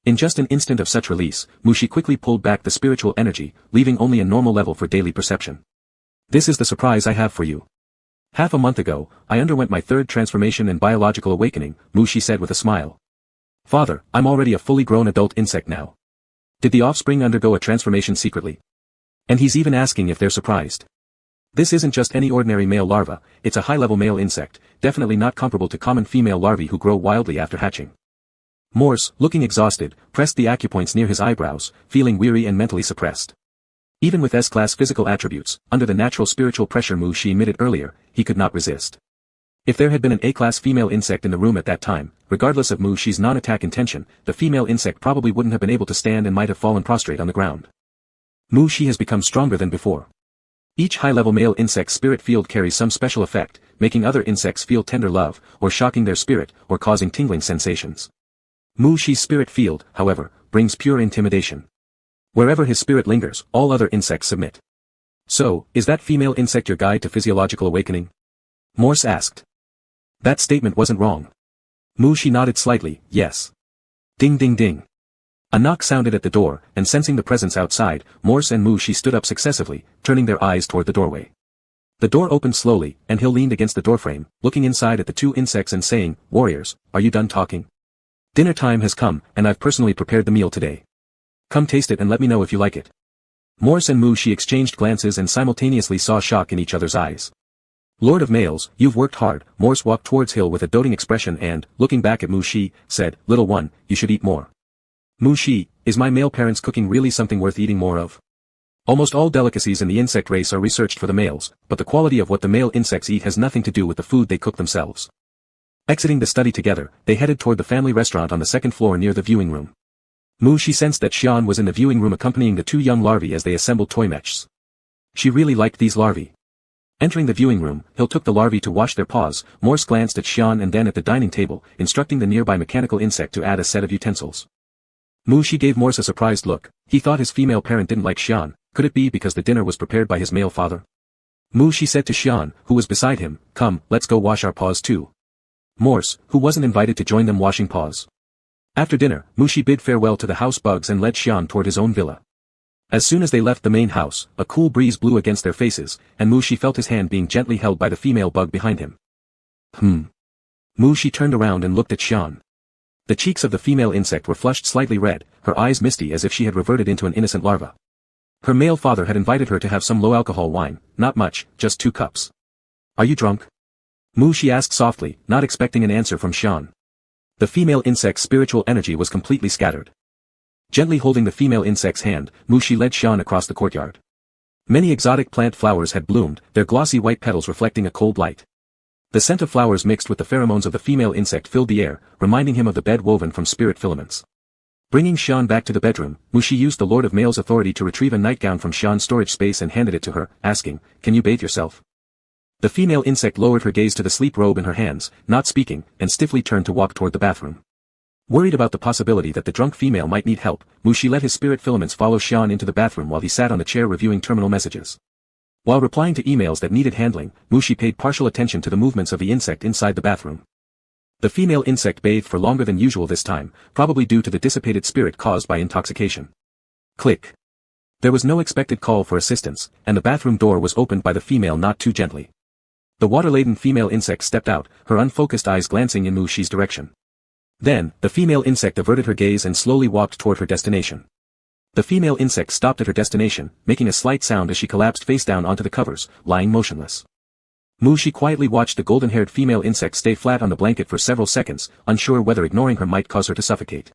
In just an instant of such release, Mushi quickly pulled back the spiritual energy, leaving only a normal level for daily perception. This is the surprise I have for you. Half a month ago, I underwent my third transformation and biological awakening, Mushi said with a smile. Father, I'm already a fully grown adult insect now. Did the offspring undergo a transformation secretly? And he's even asking if they're surprised. This isn't just any ordinary male larva, it's a high-level male insect, definitely not comparable to common female larvae who grow wildly after hatching. Morse, looking exhausted, pressed the acupoints near his eyebrows, feeling weary and mentally suppressed. Even with S-class physical attributes, under the natural spiritual pressure Mushi emitted earlier, he could not resist. If there had been an A-class female insect in the room at that time, regardless of Mushi's non-attack intention, the female insect probably wouldn't have been able to stand and might have fallen prostrate on the ground. Mushi has become stronger than before. Each high-level male insect's spirit field carries some special effect, making other insects feel tender love, or shocking their spirit, or causing tingling sensations. Mushi's spirit field, however, brings pure intimidation. Wherever his spirit lingers, all other insects submit. So, is that female insect your guide to physiological awakening? Morse asked. That statement wasn't wrong. Mushi nodded slightly, yes. Ding ding ding. A knock sounded at the door, and sensing the presence outside, Morse and Mushi stood up successively, turning their eyes toward the doorway. The door opened slowly, and Hill leaned against the doorframe, looking inside at the two insects and saying, "Warriors, are you done talking? Dinner time has come, and I've personally prepared the meal today. Come taste it and let me know if you like it." Morse and Mushi exchanged glances and simultaneously saw shock in each other's eyes. "Lord of Males, you've worked hard." Morse walked towards Hill with a doting expression and, looking back at Mushi, said, "Little one, you should eat more." "Mushi, is my male parent's cooking really something worth eating more of?" Almost all delicacies in the insect race are researched for the males, but the quality of what the male insects eat has nothing to do with the food they cook themselves. Exiting the study together, they headed toward the family restaurant on the second floor near the viewing room. Mushi sensed that Xian was in the viewing room accompanying the two young larvae as they assembled toy mechs. She really liked these larvae. Entering the viewing room, Hill took the larvae to wash their paws. Morse glanced at Xian and then at the dining table, instructing the nearby mechanical insect to add a set of utensils. Mushi gave Morse a surprised look. He thought his female parent didn't like Xian. Could it be because the dinner was prepared by his male father? Mushi said to Xian, who was beside him, "Come, let's go wash our paws too." Morse, who wasn't invited to join them washing paws. After dinner, Mushi bid farewell to the house bugs and led Xian toward his own villa. As soon as they left the main house, a cool breeze blew against their faces, and Mushi felt his hand being gently held by the female bug behind him. Mushi turned around and looked at Xian. The cheeks of the female insect were flushed slightly red, her eyes misty as if she had reverted into an innocent larva. Her male father had invited her to have some low-alcohol wine, not much, just 2 cups. "Are you drunk?" Mushi asked softly, not expecting an answer from Xian. The female insect's spiritual energy was completely scattered. Gently holding the female insect's hand, Mushi led Xian across the courtyard. Many exotic plant flowers had bloomed, their glossy white petals reflecting a cold light. The scent of flowers mixed with the pheromones of the female insect filled the air, reminding him of the bed woven from spirit filaments. Bringing Xian back to the bedroom, Mushi used the Lord of Male's authority to retrieve a nightgown from Xian's storage space and handed it to her, asking, "Can you bathe yourself?" The female insect lowered her gaze to the sleep robe in her hands, not speaking, and stiffly turned to walk toward the bathroom. Worried about the possibility that the drunk female might need help, Mushi let his spirit filaments follow Xian into the bathroom while he sat on the chair reviewing terminal messages. While replying to emails that needed handling, Mushi paid partial attention to the movements of the insect inside the bathroom. The female insect bathed for longer than usual this time, probably due to the dissipated spirit caused by intoxication. Click. There was no expected call for assistance, and the bathroom door was opened by the female not too gently. The water-laden female insect stepped out, her unfocused eyes glancing in Mushi's direction. Then, the female insect averted her gaze and slowly walked toward her destination. The female insect stopped at her destination, making a slight sound as she collapsed face down onto the covers, lying motionless. Mushi quietly watched the golden-haired female insect stay flat on the blanket for several seconds, unsure whether ignoring her might cause her to suffocate.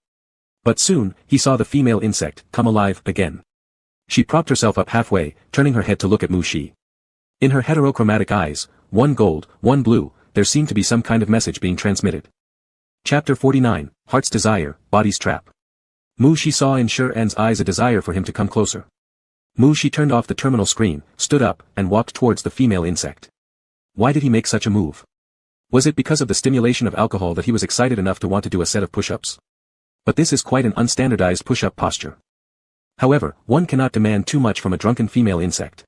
But soon, he saw the female insect come alive again. She propped herself up halfway, turning her head to look at Mushi. In her heterochromatic eyes, one gold, one blue, there seemed to be some kind of message being transmitted. Chapter 49, Heart's Desire, Body's Trap. Mushi saw in Sher-An's eyes a desire for him to come closer. Mushi turned off the terminal screen, stood up, and walked towards the female insect. Why did he make such a move? Was it because of the stimulation of alcohol that he was excited enough to want to do a set of push-ups? But this is quite an unstandardized push-up posture. However, one cannot demand too much from a drunken female insect.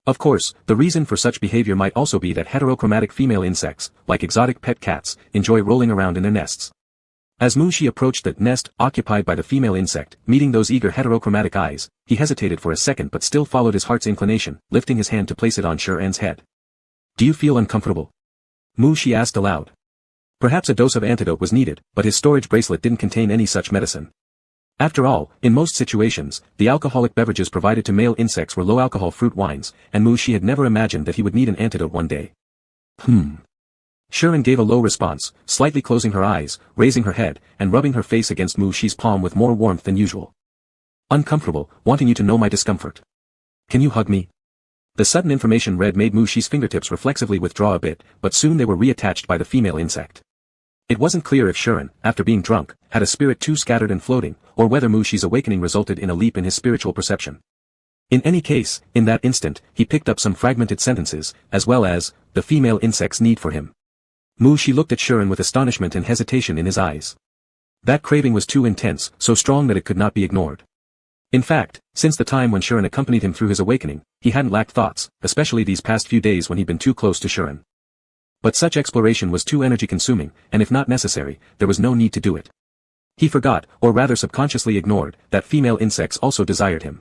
Of course, the reason for such behavior might also be that heterochromatic female insects, like exotic pet cats, enjoy rolling around in their nests. As Mushi approached the nest occupied by the female insect, meeting those eager heterochromatic eyes, he hesitated for a second but still followed his heart's inclination, lifting his hand to place it on Sher-An's head. Do you feel uncomfortable? Mu Shi asked aloud. Perhaps a dose of antidote was needed, but his storage bracelet didn't contain any such medicine. After all, in most situations, the alcoholic beverages provided to male insects were low-alcohol fruit wines, and Mu Shi had never imagined that he would need an antidote one day. Sharon gave a low response, slightly closing her eyes, raising her head, and rubbing her face against Mu Shi's palm with more warmth than usual. Uncomfortable, wanting you to know my discomfort. Can you hug me? The sudden information read made Mu Shi's fingertips reflexively withdraw a bit, but soon they were reattached by the female insect. It wasn't clear if Sharon, after being drunk, had a spirit too scattered and floating, or whether Mu Shi's awakening resulted in a leap in his spiritual perception. In any case, in that instant, he picked up some fragmented sentences, as well as, the female insect's need for him. Mu Shi looked at Sharon with astonishment and hesitation in his eyes. That craving was too intense, so strong that it could not be ignored. In fact, since the time when Sharon accompanied him through his awakening, he hadn't lacked thoughts, especially these past few days when he'd been too close to Sharon. But such exploration was too energy-consuming, and if not necessary, there was no need to do it. He forgot, or rather subconsciously ignored, that female insects also desired him.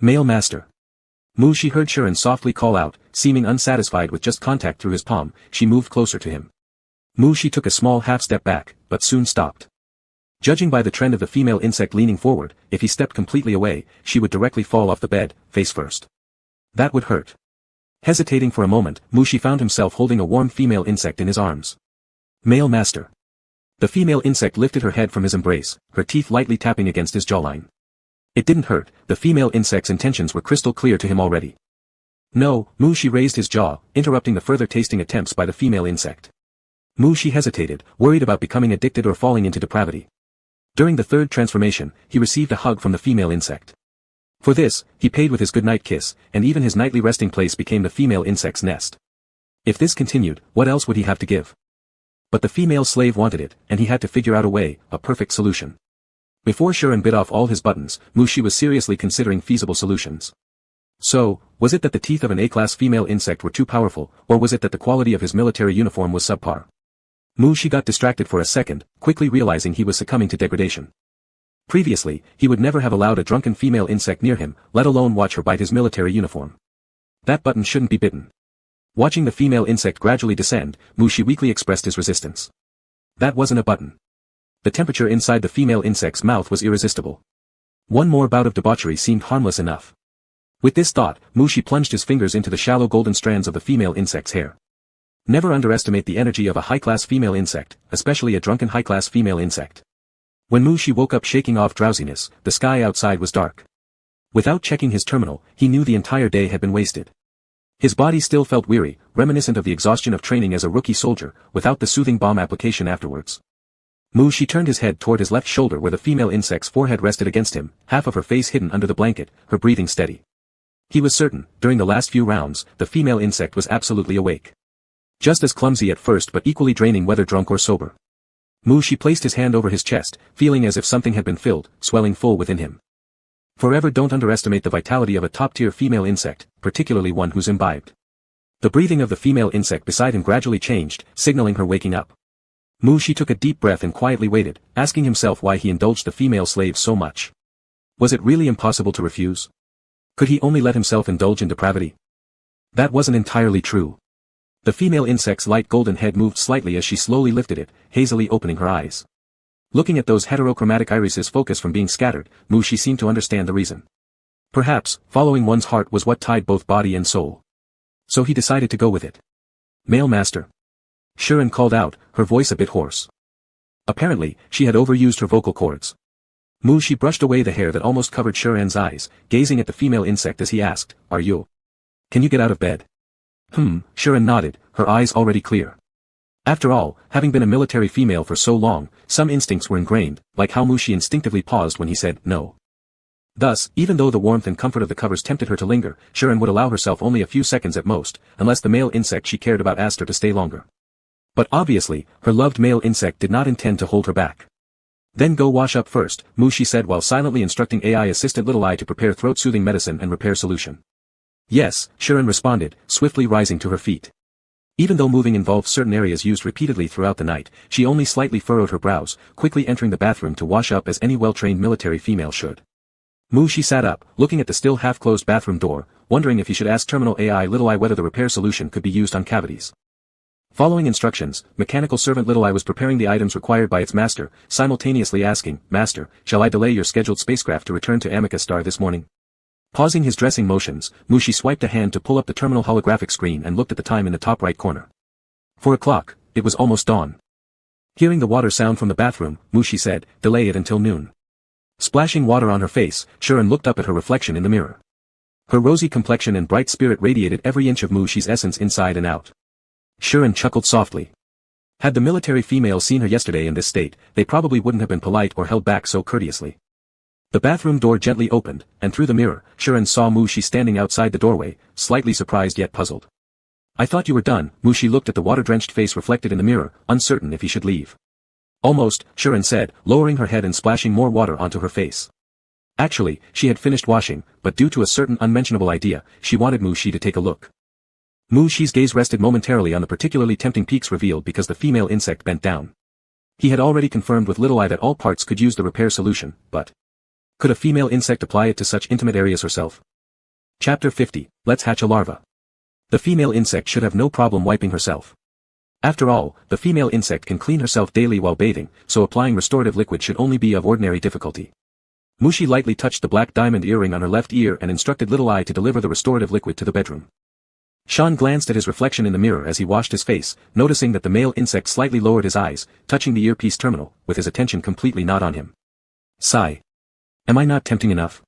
Male master. Mu Shi heard Sharon softly call out, seeming unsatisfied with just contact through his palm. She moved closer to him. Mu Shi took a small half-step back, but soon stopped. Judging by the trend of the female insect leaning forward, if he stepped completely away, she would directly fall off the bed, face first. That would hurt. Hesitating for a moment, Mu Shi found himself holding a warm female insect in his arms. Male master. The female insect lifted her head from his embrace, her teeth lightly tapping against his jawline. It didn't hurt, the female insect's intentions were crystal clear to him already. No, Mu Shi raised his jaw, interrupting the further tasting attempts by the female insect. Mu Shi hesitated, worried about becoming addicted or falling into depravity. During the third transformation, he received a hug from the female insect. For this, he paid with his goodnight kiss, and even his nightly resting place became the female insect's nest. If this continued, what else would he have to give? But the female slave wanted it, and he had to figure out a way, a perfect solution. Before Sharon bit off all his buttons, Mu Shi was seriously considering feasible solutions. So, was it that the teeth of an A-class female insect were too powerful, or was it that the quality of his military uniform was subpar? Mu Shi got distracted for a second, quickly realizing he was succumbing to degradation. Previously, he would never have allowed a drunken female insect near him, let alone watch her bite his military uniform. That button shouldn't be bitten. Watching the female insect gradually descend, Mu Shi weakly expressed his resistance. That wasn't a button. The temperature inside the female insect's mouth was irresistible. One more bout of debauchery seemed harmless enough. With this thought, Mu Shi plunged his fingers into the shallow golden strands of the female insect's hair. Never underestimate the energy of a high-class female insect, especially a drunken high-class female insect. When Mu Shi woke up shaking off drowsiness, the sky outside was dark. Without checking his terminal, he knew the entire day had been wasted. His body still felt weary, reminiscent of the exhaustion of training as a rookie soldier, without the soothing balm application afterwards. Mu Shi turned his head toward his left shoulder where the female insect's forehead rested against him, half of her face hidden under the blanket, her breathing steady. He was certain, during the last few rounds, the female insect was absolutely awake. Just as clumsy at first but equally draining whether drunk or sober. Mu Shi placed his hand over his chest, feeling as if something had been filled, swelling full within him. Forever don't underestimate the vitality of a top-tier female insect, particularly one who's imbibed. The breathing of the female insect beside him gradually changed, signaling her waking up. Mu Shi took a deep breath and quietly waited, asking himself why he indulged the female slave so much. Was it really impossible to refuse? Could he only let himself indulge in depravity? That wasn't entirely true. The female insect's light golden head moved slightly as she slowly lifted it, hazily opening her eyes. Looking at those heterochromatic irises focused from being scattered, Mu Shi seemed to understand the reason. Perhaps, following one's heart was what tied both body and soul. So he decided to go with it. Male master. Sharon called out, her voice a bit hoarse. Apparently, she had overused her vocal cords. Mu Shi brushed away the hair that almost covered Sharon's eyes, gazing at the female insect as he asked, "Are you? Can you get out of bed?" Sharon nodded, her eyes already clear. After all, having been a military female for so long, some instincts were ingrained, like how Mu Shi instinctively paused when he said, "No." Thus, even though the warmth and comfort of the covers tempted her to linger, Sharon would allow herself only a few seconds at most, unless the male insect she cared about asked her to stay longer. But obviously, her loved male insect did not intend to hold her back. "Then go wash up first," Mu Shi said while silently instructing AI assistant Little Eye to prepare throat-soothing medicine and repair solution. "Yes," Sharon responded, swiftly rising to her feet. Even though moving involved certain areas used repeatedly throughout the night, she only slightly furrowed her brows, quickly entering the bathroom to wash up as any well-trained military female should. Mu Shi sat up, looking at the still half-closed bathroom door, wondering if he should ask terminal AI little I whether the repair solution could be used on cavities. Following instructions, mechanical servant little I was preparing the items required by its master, simultaneously asking, "Master, shall I delay your scheduled spacecraft to return to Amicus Star this morning?" Pausing his dressing motions, Mushi swiped a hand to pull up the terminal holographic screen and looked at the time in the top right corner. 4 o'clock, it was almost dawn. Hearing the water sound from the bathroom, Mushi said, "Delay it until noon." Splashing water on her face, Shuren looked up at her reflection in the mirror. Her rosy complexion and bright spirit radiated every inch of Mushi's essence inside and out. Shuren chuckled softly. Had the military female seen her yesterday in this state, they probably wouldn't have been polite or held back so courteously. The bathroom door gently opened, and through the mirror, Shuren saw Mushi standing outside the doorway, slightly surprised yet puzzled. "I thought you were done." Mushi looked at the water-drenched face reflected in the mirror, uncertain if he should leave. "Almost," Shuren said, lowering her head and splashing more water onto her face. Actually, she had finished washing, but due to a certain unmentionable idea, she wanted Mushi to take a look. Mushi's gaze rested momentarily on the particularly tempting peaks revealed because the female insect bent down. He had already confirmed with Little Eye that all parts could use the repair solution, but could a female insect apply it to such intimate areas herself? Chapter 50, Let's Hatch a Larva. The female insect should have no problem wiping herself. After all, the female insect can clean herself daily while bathing, so applying restorative liquid should only be of ordinary difficulty. Mushi lightly touched the black diamond earring on her left ear and instructed Little Eye to deliver the restorative liquid to the bedroom. Sean glanced at his reflection in the mirror as he washed his face, noticing that the male insect slightly lowered his eyes, touching the earpiece terminal, with his attention completely not on him. Sigh. Am I not tempting enough?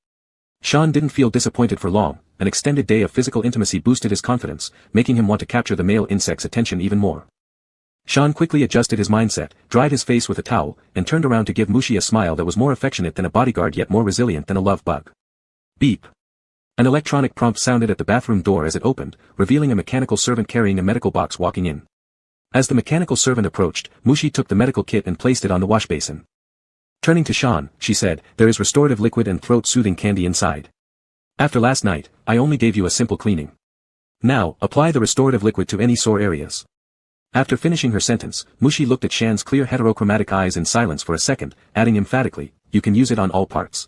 Sean didn't feel disappointed for long. An extended day of physical intimacy boosted his confidence, making him want to capture the male insect's attention even more. Sean quickly adjusted his mindset, dried his face with a towel, and turned around to give Mushi a smile that was more affectionate than a bodyguard yet more resilient than a love bug. Beep. An electronic prompt sounded at the bathroom door as it opened, revealing a mechanical servant carrying a medical box walking in. As the mechanical servant approached, Mushi took the medical kit and placed it on the wash basin. Turning to Sean, she said, "There is restorative liquid and throat-soothing candy inside. After last night, I only gave you a simple cleaning. Now, apply the restorative liquid to any sore areas." After finishing her sentence, Mushi looked at Shan's clear heterochromatic eyes in silence for a second, adding emphatically, "You can use it on all parts."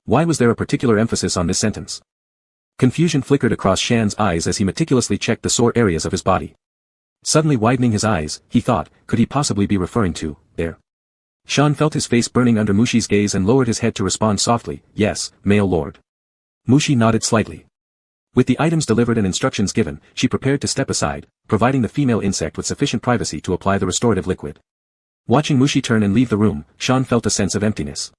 Why was there a particular emphasis on this sentence? Confusion flickered across Shan's eyes as he meticulously checked the sore areas of his body. Suddenly widening his eyes, he thought, could he possibly be referring to, there? Shan felt his face burning under Mushi's gaze and lowered his head to respond softly, "Yes, male lord." Mushi nodded slightly. With the items delivered and instructions given, she prepared to step aside, providing the female insect with sufficient privacy to apply the restorative liquid. Watching Mushi turn and leave the room, Shan felt a sense of emptiness.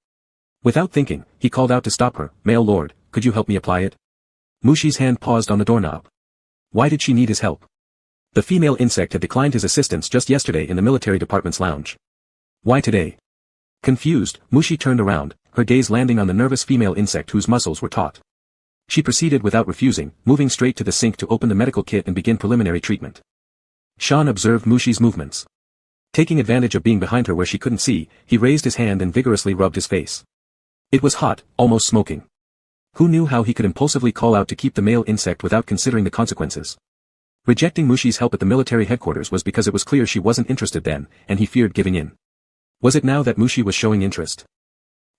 Without thinking, he called out to stop her, "Male lord, could you help me apply it?" Mushi's hand paused on the doorknob. Why did she need his help? The female insect had declined his assistance just yesterday in the military department's lounge. Why today? Confused, Mushi turned around, her gaze landing on the nervous female insect whose muscles were taut. She proceeded without refusing, moving straight to the sink to open the medical kit and begin preliminary treatment. Shan observed Mushi's movements. Taking advantage of being behind her where she couldn't see, he raised his hand and vigorously rubbed his face. It was hot, almost smoking. Who knew how he could impulsively call out to keep the male insect without considering the consequences? Rejecting Mushi's help at the military headquarters was because it was clear she wasn't interested then, and he feared giving in. Was it now that Mushi was showing interest?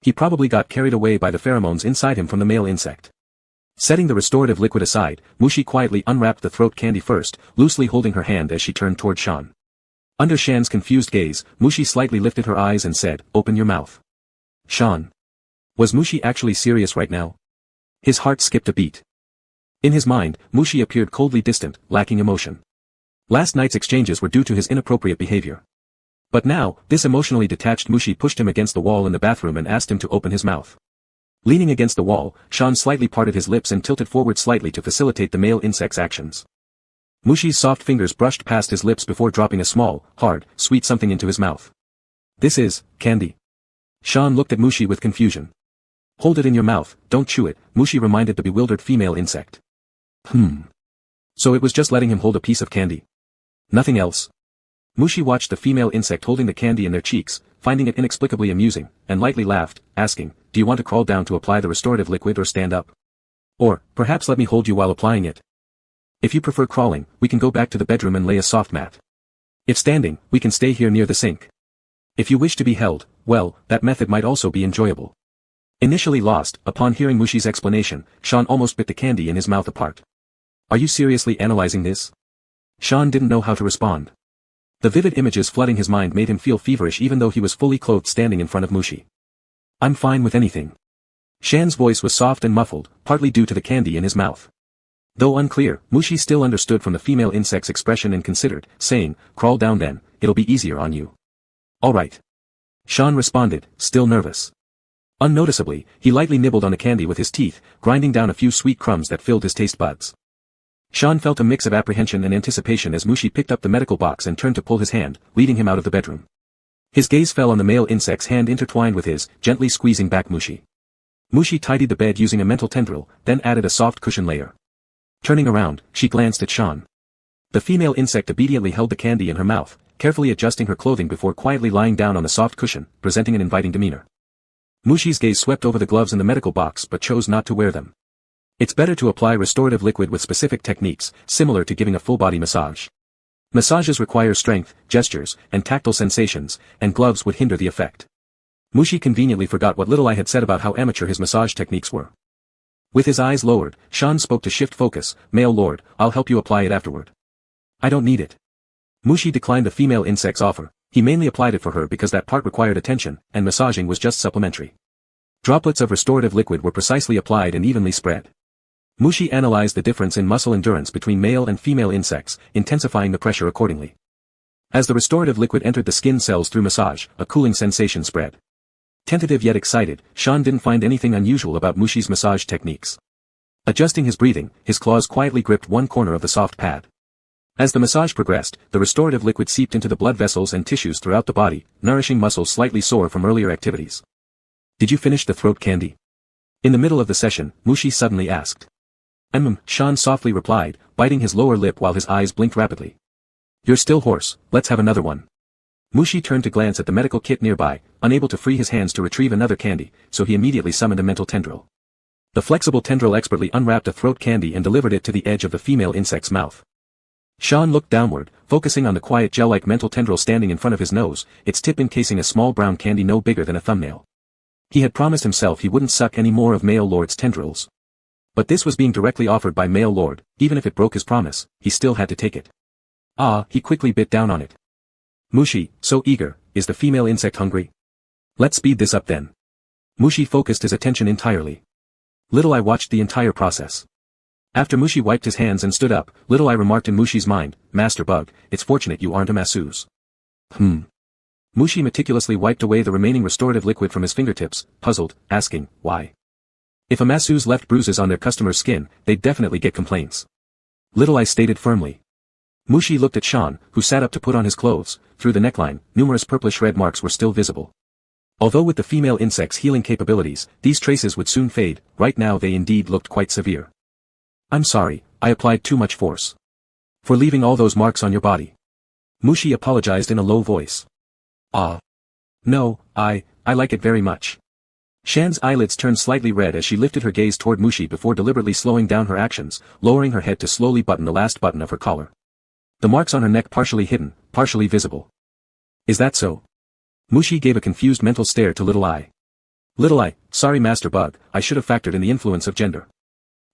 He probably got carried away by the pheromones inside him from the male insect. Setting the restorative liquid aside, Mushi quietly unwrapped the throat candy first, loosely holding her hand as she turned toward Shan. Under Shan's confused gaze, Mushi slightly lifted her eyes and said, "Open your mouth." Shan. Was Mushi actually serious right now? His heart skipped a beat. In his mind, Mushi appeared coldly distant, lacking emotion. Last night's exchanges were due to his inappropriate behavior. But now, this emotionally detached Mushi pushed him against the wall in the bathroom and asked him to open his mouth. Leaning against the wall, Shan slightly parted his lips and tilted forward slightly to facilitate the male insect's actions. Mushi's soft fingers brushed past his lips before dropping a small, hard, sweet something into his mouth. "This is candy." Shan looked at Mushi with confusion. "Hold it in your mouth, don't chew it," Mushi reminded the bewildered female insect. So it was just letting him hold a piece of candy. Nothing else. Mushi watched the female insect holding the candy in their cheeks, finding it inexplicably amusing, and lightly laughed, asking, "Do you want to crawl down to apply the restorative liquid or stand up? Or, perhaps let me hold you while applying it? If you prefer crawling, we can go back to the bedroom and lay a soft mat. If standing, we can stay here near the sink. If you wish to be held, well, that method might also be enjoyable." Initially lost, upon hearing Mushi's explanation, Sean almost bit the candy in his mouth apart. Are you seriously analyzing this? Sean didn't know how to respond. The vivid images flooding his mind made him feel feverish even though he was fully clothed standing in front of Mushi. I'm fine with anything. Shan's voice was soft and muffled, partly due to the candy in his mouth. Though unclear, Mushi still understood from the female insect's expression and considered, saying, crawl down then, it'll be easier on you. Alright. Sean responded, still nervous. Unnoticeably, he lightly nibbled on the candy with his teeth, grinding down a few sweet crumbs that filled his taste buds. Sean felt a mix of apprehension and anticipation as Mushi picked up the medical box and turned to pull his hand, leading him out of the bedroom. His gaze fell on the male insect's hand intertwined with his, gently squeezing back Mushi. Mushi tidied the bed using a mental tendril, then added a soft cushion layer. Turning around, she glanced at Sean. The female insect obediently held the candy in her mouth, carefully adjusting her clothing before quietly lying down on the soft cushion, presenting an inviting demeanor. Mushi's gaze swept over the gloves in the medical box but chose not to wear them. It's better to apply restorative liquid with specific techniques, similar to giving a full-body massage. Massages require strength, gestures, and tactile sensations, and gloves would hinder the effect. Mushi conveniently forgot what little I had said about how amateur his massage techniques were. With his eyes lowered, Sean spoke to shift focus, male lord, I'll help you apply it afterward. I don't need it. Mushi declined the female insect's offer, he mainly applied it for her because that part required attention, and massaging was just supplementary. Droplets of restorative liquid were precisely applied and evenly spread. Mushi analyzed the difference in muscle endurance between male and female insects, intensifying the pressure accordingly. As the restorative liquid entered the skin cells through massage, a cooling sensation spread. Tentative yet excited, Sean didn't find anything unusual about Mushi's massage techniques. Adjusting his breathing, his claws quietly gripped one corner of the soft pad. As the massage progressed, the restorative liquid seeped into the blood vessels and tissues throughout the body, nourishing muscles slightly sore from earlier activities. Did you finish the throat candy? In the middle of the session, Mushi suddenly asked. Sean softly replied, biting his lower lip while his eyes blinked rapidly. You're still hoarse, let's have another one. Mushi turned to glance at the medical kit nearby, unable to free his hands to retrieve another candy, so he immediately summoned a mental tendril. The flexible tendril expertly unwrapped a throat candy and delivered it to the edge of the female insect's mouth. Sean looked downward, focusing on the quiet gel-like mental tendril standing in front of his nose, its tip encasing a small brown candy no bigger than a thumbnail. He had promised himself he wouldn't suck any more of male lord's tendrils. But this was being directly offered by male lord, even if it broke his promise, he still had to take it. He quickly bit down on it. Mushi, so eager, is the female insect hungry? Let's speed this up then. Mushi focused his attention entirely. Little I watched the entire process. After Mushi wiped his hands and stood up, Little I remarked in Mushi's mind, Master Bug, it's fortunate you aren't a masseuse. Mushi meticulously wiped away the remaining restorative liquid from his fingertips, puzzled, asking, why? If a masseuse left bruises on their customer's skin, they'd definitely get complaints. Little I stated firmly. Mushi looked at Sean, who sat up to put on his clothes. Through the neckline, numerous purplish red marks were still visible. Although with the female insect's healing capabilities, these traces would soon fade, right now they indeed looked quite severe. I'm sorry, I applied too much force. For leaving all those marks on your body. Mushi apologized in a low voice. No, I like it very much. Shan's eyelids turned slightly red as she lifted her gaze toward Mushi before deliberately slowing down her actions, lowering her head to slowly button the last button of her collar. The marks on her neck partially hidden, partially visible. Is that so? Mushi gave a confused mental stare to Little I. Little I, sorry Master Bug, I should have factored in the influence of gender.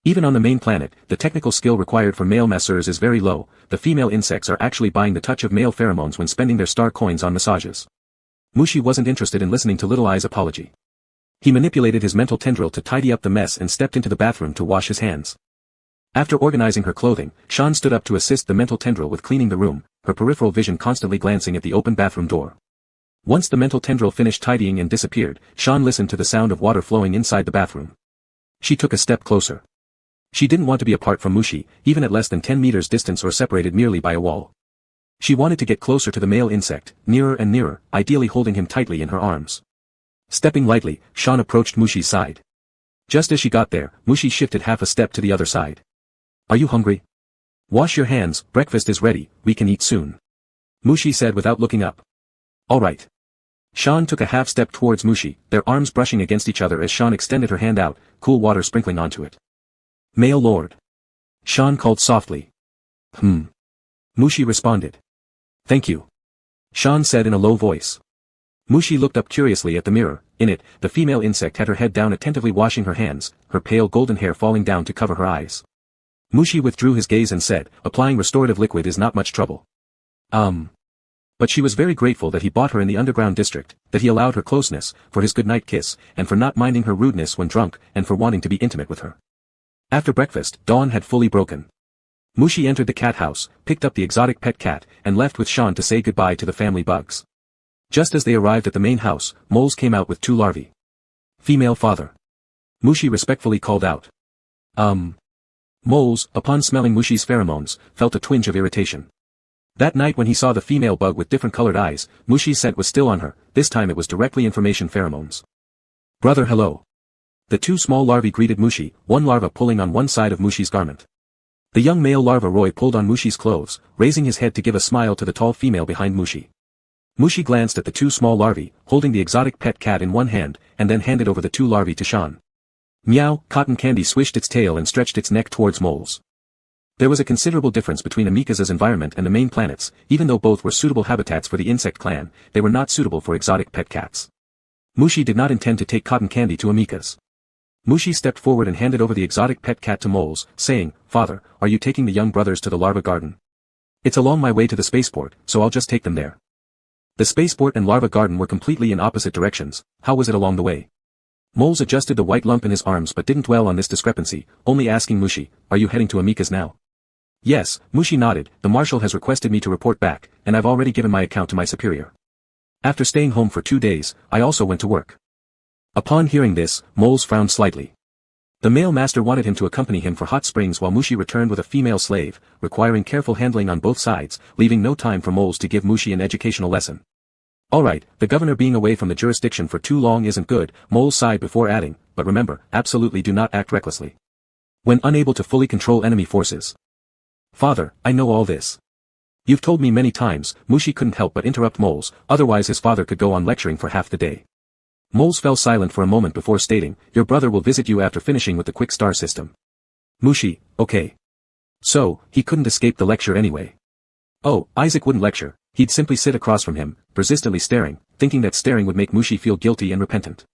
Even on the main planet, the technical skill required for male masseurs is very low, the female insects are actually buying the touch of male pheromones when spending their star coins on massages. Mushi wasn't interested in listening to Little I's apology. He manipulated his mental tendril to tidy up the mess and stepped into the bathroom to wash his hands. After organizing her clothing, Sean stood up to assist the mental tendril with cleaning the room, her peripheral vision constantly glancing at the open bathroom door. Once the mental tendril finished tidying and disappeared, Sean listened to the sound of water flowing inside the bathroom. She took a step closer. She didn't want to be apart from Mushi, even at less than 10 meters distance or separated merely by a wall. She wanted to get closer to the male insect, nearer and nearer, ideally holding him tightly in her arms. Stepping lightly, Sean approached Mushi's side. Just as she got there, Mushi shifted half a step to the other side. Are you hungry? Wash your hands, breakfast is ready, we can eat soon. Mushi said without looking up. All right. Sean took a half step towards Mushi, their arms brushing against each other as Sean extended her hand out, cool water sprinkling onto it. Male lord. Sean called softly. Mushi responded. Thank you. Sean said in a low voice. Mushi looked up curiously at the mirror, In it, the female insect had her head down attentively washing her hands, her pale golden hair falling down to cover her eyes. Mushi withdrew his gaze and said, applying restorative liquid is not much trouble. But she was very grateful that he bought her in the underground district, that he allowed her closeness, for his goodnight kiss, and for not minding her rudeness when drunk, and for wanting to be intimate with her. After breakfast, dawn had fully broken. Mushi entered the cat house, picked up the exotic pet cat, and left with Sean to say goodbye to the family bugs. Just as they arrived at the main house, moles came out with 2 larvae. Female father. Mushi respectfully called out. Moles, upon smelling Mushi's pheromones, felt a twinge of irritation. That night when he saw the female bug with different colored eyes, Mushi's scent was still on her, this time it was directly information pheromones. Brother hello. The 2 small larvae greeted Mushi, one larva pulling on one side of Mushi's garment. The young male larva Roy pulled on Mushi's clothes, raising his head to give a smile to the tall female behind Mushi. Mushi glanced at the 2 small larvae, holding the exotic pet cat in one hand, and then handed over the 2 larvae to Sean. Meow, cotton candy swished its tail and stretched its neck towards moles. There was a considerable difference between Amika's environment and the main planets, even though both were suitable habitats for the insect clan, they were not suitable for exotic pet cats. Mushi did not intend to take cotton candy to Amika's. Mushi stepped forward and handed over the exotic pet cat to Moles, saying, Father, are you taking the young brothers to the larva garden? It's along my way to the spaceport, so I'll just take them there. The spaceport and larva garden were completely in opposite directions, how was it along the way? Moles adjusted the white lump in his arms but didn't dwell on this discrepancy, only asking Mushi, are you heading to Amika's now? Yes, Mushi nodded, the marshal has requested me to report back, and I've already given my account to my superior. After staying home for 2 days, I also went to work. Upon hearing this, Moles frowned slightly. The male master wanted him to accompany him for hot springs while Mushi returned with a female slave, requiring careful handling on both sides, leaving no time for Moles to give Mushi an educational lesson. Alright, the governor being away from the jurisdiction for too long isn't good, Moles sighed before adding, but remember, absolutely do not act recklessly. When unable to fully control enemy forces. Father, I know all this. You've told me many times, Mushi couldn't help but interrupt Moles, otherwise his father could go on lecturing for half the day. Moles fell silent for a moment before stating, your brother will visit you after finishing with the quick star system. Mushi, okay. So, he couldn't escape the lecture anyway. Oh, Isaac wouldn't lecture, he'd simply sit across from him, persistently staring, thinking that staring would make Mushi feel guilty and repentant.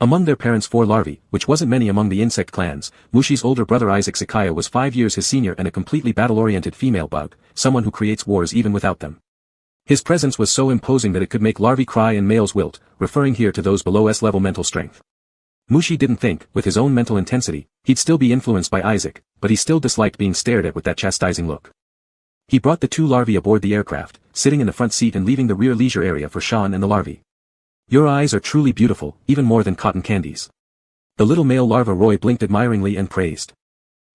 Among their parents' 4 larvae, which wasn't many among the insect clans, Mushi's older brother Isaac Sakaya was 5 years his senior and a completely battle-oriented female bug, someone who creates wars even without them. His presence was so imposing that it could make larvae cry and males wilt, referring here to those below S-level mental strength. Mushi didn't think, with his own mental intensity, he'd still be influenced by Isaac, but he still disliked being stared at with that chastising look. He brought the 2 larvae aboard the aircraft, sitting in the front seat and leaving the rear leisure area for Sean and the larvae. Your eyes are truly beautiful, even more than cotton candies. The little male larva Roy blinked admiringly and praised.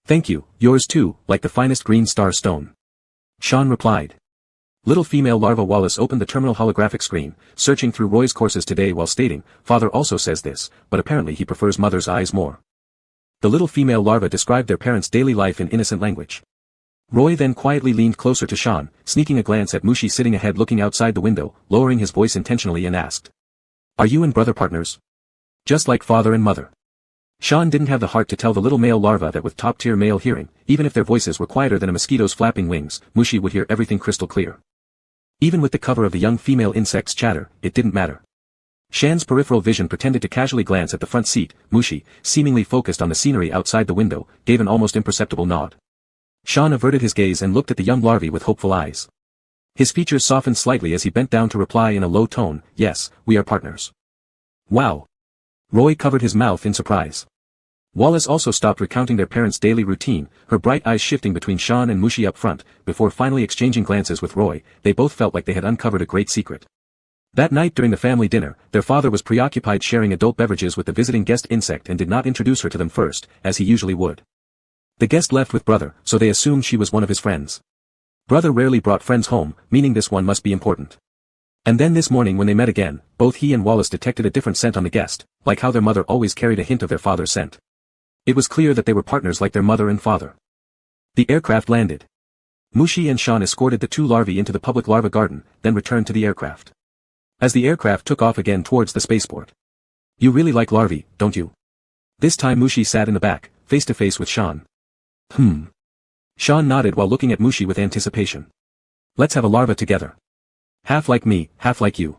Thank you, yours too, like the finest green star stone. Sean replied. Little female larva Wallace opened the terminal holographic screen, searching through Roy's courses today while stating, Father also says this, but apparently he prefers mother's eyes more. The little female larva described their parents' daily life in innocent language. Roy then quietly leaned closer to Sean, sneaking a glance at Mushi sitting ahead looking outside the window, lowering his voice intentionally and asked. Are you and brother partners? Just like father and mother. Sean didn't have the heart to tell the little male larva that with top-tier male hearing, even if their voices were quieter than a mosquito's flapping wings, Mushi would hear everything crystal clear. Even with the cover of the young female insect's chatter, it didn't matter. Shan's peripheral vision pretended to casually glance at the front seat, Mushi, seemingly focused on the scenery outside the window, gave an almost imperceptible nod. Sean averted his gaze and looked at the young larvae with hopeful eyes. His features softened slightly as he bent down to reply in a low tone, yes, we are partners. Wow. Roy covered his mouth in surprise. Wallace also stopped recounting their parents' daily routine, her bright eyes shifting between Sean and Mushi up front, before finally exchanging glances with Roy. They both felt like they had uncovered a great secret. That night during the family dinner, their father was preoccupied sharing adult beverages with the visiting guest insect and did not introduce her to them first, as he usually would. The guest left with brother, so they assumed she was one of his friends. Brother rarely brought friends home, meaning this one must be important. And then this morning when they met again, both he and Wallace detected a different scent on the guest, like how their mother always carried a hint of their father's scent. It was clear that they were partners like their mother and father. The aircraft landed. Mushi and Sean escorted the 2 larvae into the public larva garden, then returned to the aircraft. As the aircraft took off again towards the spaceport. You really like larvae, don't you? This time Mushi sat in the back, face to face with Sean. Sean nodded while looking at Mushi with anticipation. Let's have a larva together. Half like me, half like you.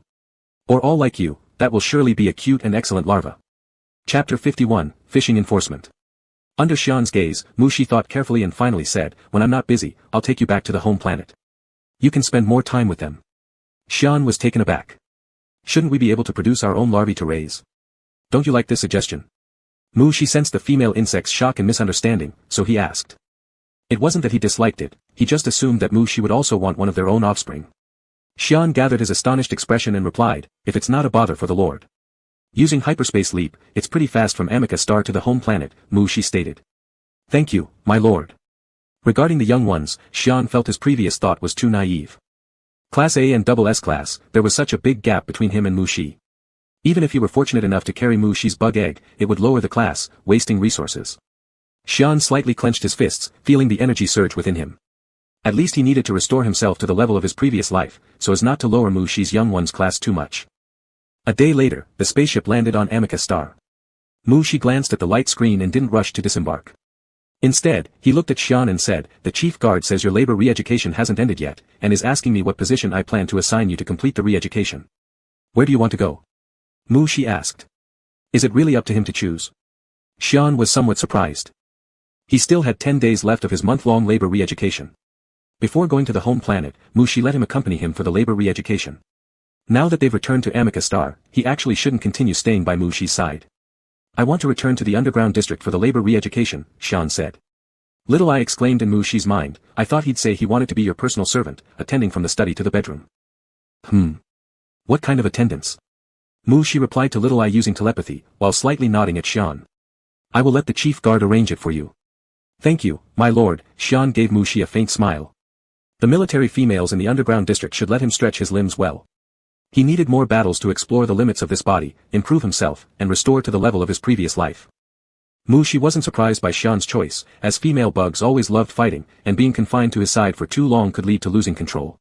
Or all like you, that will surely be a cute and excellent larva. Chapter 51, Fishing Enforcement. Under Xian's gaze, Mushi thought carefully and finally said, when I'm not busy, I'll take you back to the home planet. You can spend more time with them. Xian was taken aback. Shouldn't we be able to produce our own larvae to raise? Don't you like this suggestion? Mushi sensed the female insect's shock and misunderstanding, so he asked. It wasn't that he disliked it, he just assumed that Mushi would also want one of their own offspring. Xian gathered his astonished expression and replied, if it's not a bother for the Lord. Using hyperspace leap, it's pretty fast from Amica Star to the home planet, Mushi stated. Thank you, my lord. Regarding the young ones, Xian felt his previous thought was too naive. Class A and double S class, there was such a big gap between him and Mushi. Even if he were fortunate enough to carry Mushi's bug egg, it would lower the class, wasting resources. Xian slightly clenched his fists, feeling the energy surge within him. At least he needed to restore himself to the level of his previous life, so as not to lower Mushi's young one's class too much. A day later, the spaceship landed on Amica Star. Mushi glanced at the light screen and didn't rush to disembark. Instead, he looked at Xian and said, the chief guard says your labor re-education hasn't ended yet, and is asking me what position I plan to assign you to complete the re-education. Where do you want to go? Mushi asked. Is it really up to him to choose? Xian was somewhat surprised. He still had 10 days left of his month-long labor re-education. Before going to the home planet, Mushi let him accompany him for the labor re-education. Now that they've returned to Amica Star, he actually shouldn't continue staying by Mushi's side. I want to return to the underground district for the labor re-education, Xian said. Little I exclaimed in Mushi's mind, I thought he'd say he wanted to be your personal servant, attending from the study to the bedroom. What kind of attendance? Mushi replied to Little I using telepathy, while slightly nodding at Xian. I will let the chief guard arrange it for you. Thank you, my lord, Xian gave Mushi a faint smile. The military females in the underground district should let him stretch his limbs well. He needed more battles to explore the limits of this body, improve himself, and restore to the level of his previous life. Mushi wasn't surprised by Xian's choice, as female bugs always loved fighting, and being confined to his side for too long could lead to losing control.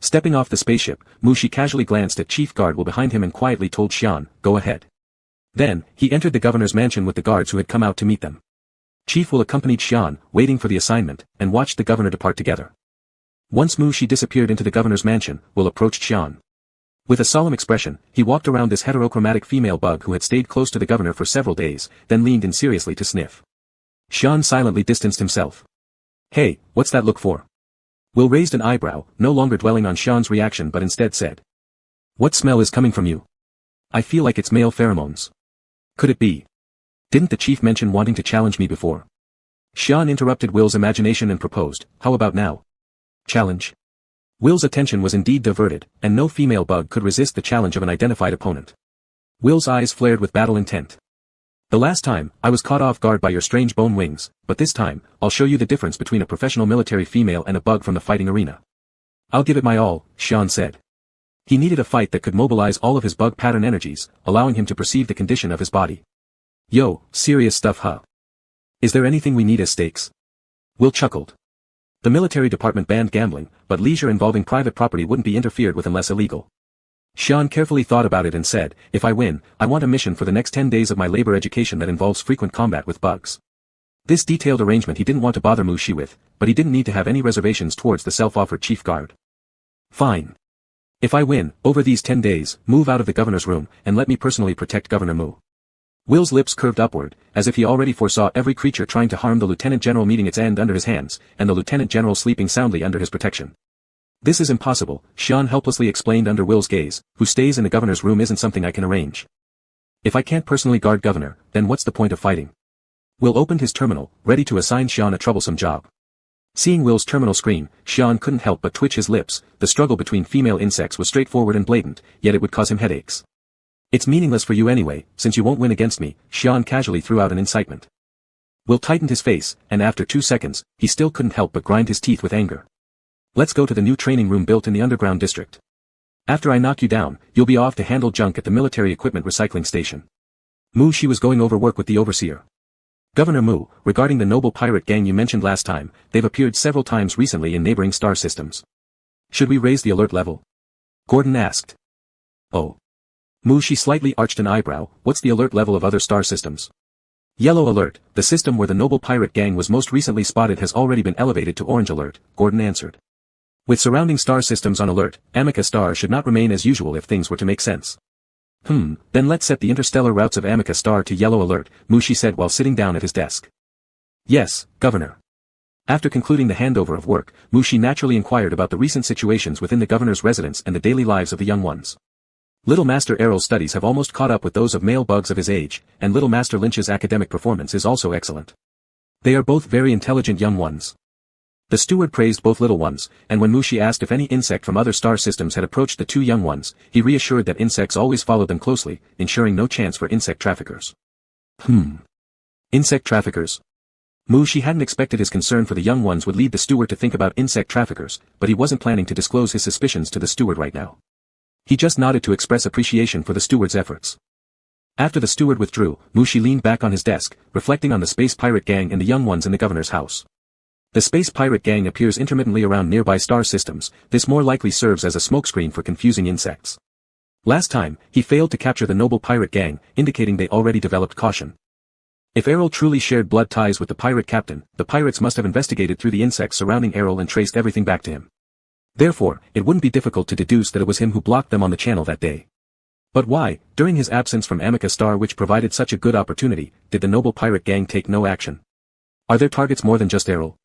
Stepping off the spaceship, Mushi casually glanced at Chief Guard behind him and quietly told Xian, go ahead. Then, he entered the governor's mansion with the guards who had come out to meet them. Chief Will accompanied Xian, waiting for the assignment, and watched the governor depart together. Once Mushi disappeared into the governor's mansion, Will approached Xian. With a solemn expression, he walked around this heterochromatic female bug who had stayed close to the governor for several days, then leaned in seriously to sniff. Xian silently distanced himself. Hey, what's that look for? Will raised an eyebrow, no longer dwelling on Xian's reaction but instead said. What smell is coming from you? I feel like it's male pheromones. Could it be? Didn't the chief mention wanting to challenge me before? Xian interrupted Will's imagination and proposed, how about now? Challenge? Will's attention was indeed diverted, and no female bug could resist the challenge of an identified opponent. Will's eyes flared with battle intent. The last time, I was caught off guard by your strange bone wings, but this time, I'll show you the difference between a professional military female and a bug from the fighting arena. I'll give it my all, Xian said. He needed a fight that could mobilize all of his bug pattern energies, allowing him to perceive the condition of his body. Yo, serious stuff huh? Is there anything we need as stakes? Will chuckled. The military department banned gambling, but leisure involving private property wouldn't be interfered with unless illegal. Xian carefully thought about it and said, if I win, I want a mission for the next 10 days of my labor education that involves frequent combat with bugs. This detailed arrangement he didn't want to bother Mushi with, but he didn't need to have any reservations towards the self-offered chief guard. Fine. If I win, over these 10 days, move out of the governor's room, and let me personally protect Governor Mu. Will's lips curved upward, as if he already foresaw every creature trying to harm the lieutenant general meeting its end under his hands, and the lieutenant general sleeping soundly under his protection. This is impossible, Xian helplessly explained under Will's gaze, who stays in the governor's room isn't something I can arrange. If I can't personally guard governor, then what's the point of fighting? Will opened his terminal, ready to assign Xian a troublesome job. Seeing Will's terminal screen, Xian couldn't help but twitch his lips. The struggle between female insects was straightforward and blatant, yet it would cause him headaches. It's meaningless for you anyway, since you won't win against me, Xian casually threw out an incitement. Will tightened his face, and after 2 seconds, he still couldn't help but grind his teeth with anger. Let's go to the new training room built in the underground district. After I knock you down, you'll be off to handle junk at the military equipment recycling station. Mushi was going over work with the overseer. Governor Mu, regarding the noble pirate gang you mentioned last time, they've appeared several times recently in neighboring star systems. Should we raise the alert level? Gordon asked. Oh. Mushi slightly arched an eyebrow, what's the alert level of other star systems? Yellow alert, the system where the noble pirate gang was most recently spotted has already been elevated to orange alert, Gordon answered. With surrounding star systems on alert, Amica Star should not remain as usual if things were to make sense. Then let's set the interstellar routes of Amica Star to yellow alert, Mushi said while sitting down at his desk. Yes, Governor. After concluding the handover of work, Mushi naturally inquired about the recent situations within the governor's residence and the daily lives of the young ones. Little Master Errol's studies have almost caught up with those of male bugs of his age, and Little Master Lynch's academic performance is also excellent. They are both very intelligent young ones. The steward praised both little ones, and when Mushi asked if any insect from other star systems had approached the two young ones, he reassured that insects always followed them closely, ensuring no chance for insect traffickers. Insect traffickers. Mushi hadn't expected his concern for the young ones would lead the steward to think about insect traffickers, but he wasn't planning to disclose his suspicions to the steward right now. He just nodded to express appreciation for the steward's efforts. After the steward withdrew, Mushi leaned back on his desk, reflecting on the space pirate gang and the young ones in the governor's house. The space pirate gang appears intermittently around nearby star systems, this more likely serves as a smokescreen for confusing insects. Last time, he failed to capture the noble pirate gang, indicating they already developed caution. If Errol truly shared blood ties with the pirate captain, the pirates must have investigated through the insects surrounding Errol and traced everything back to him. Therefore, it wouldn't be difficult to deduce that it was him who blocked them on the channel that day. But why, during his absence from Amica Star which provided such a good opportunity, did the noble pirate gang take no action? Are their targets more than just Errol?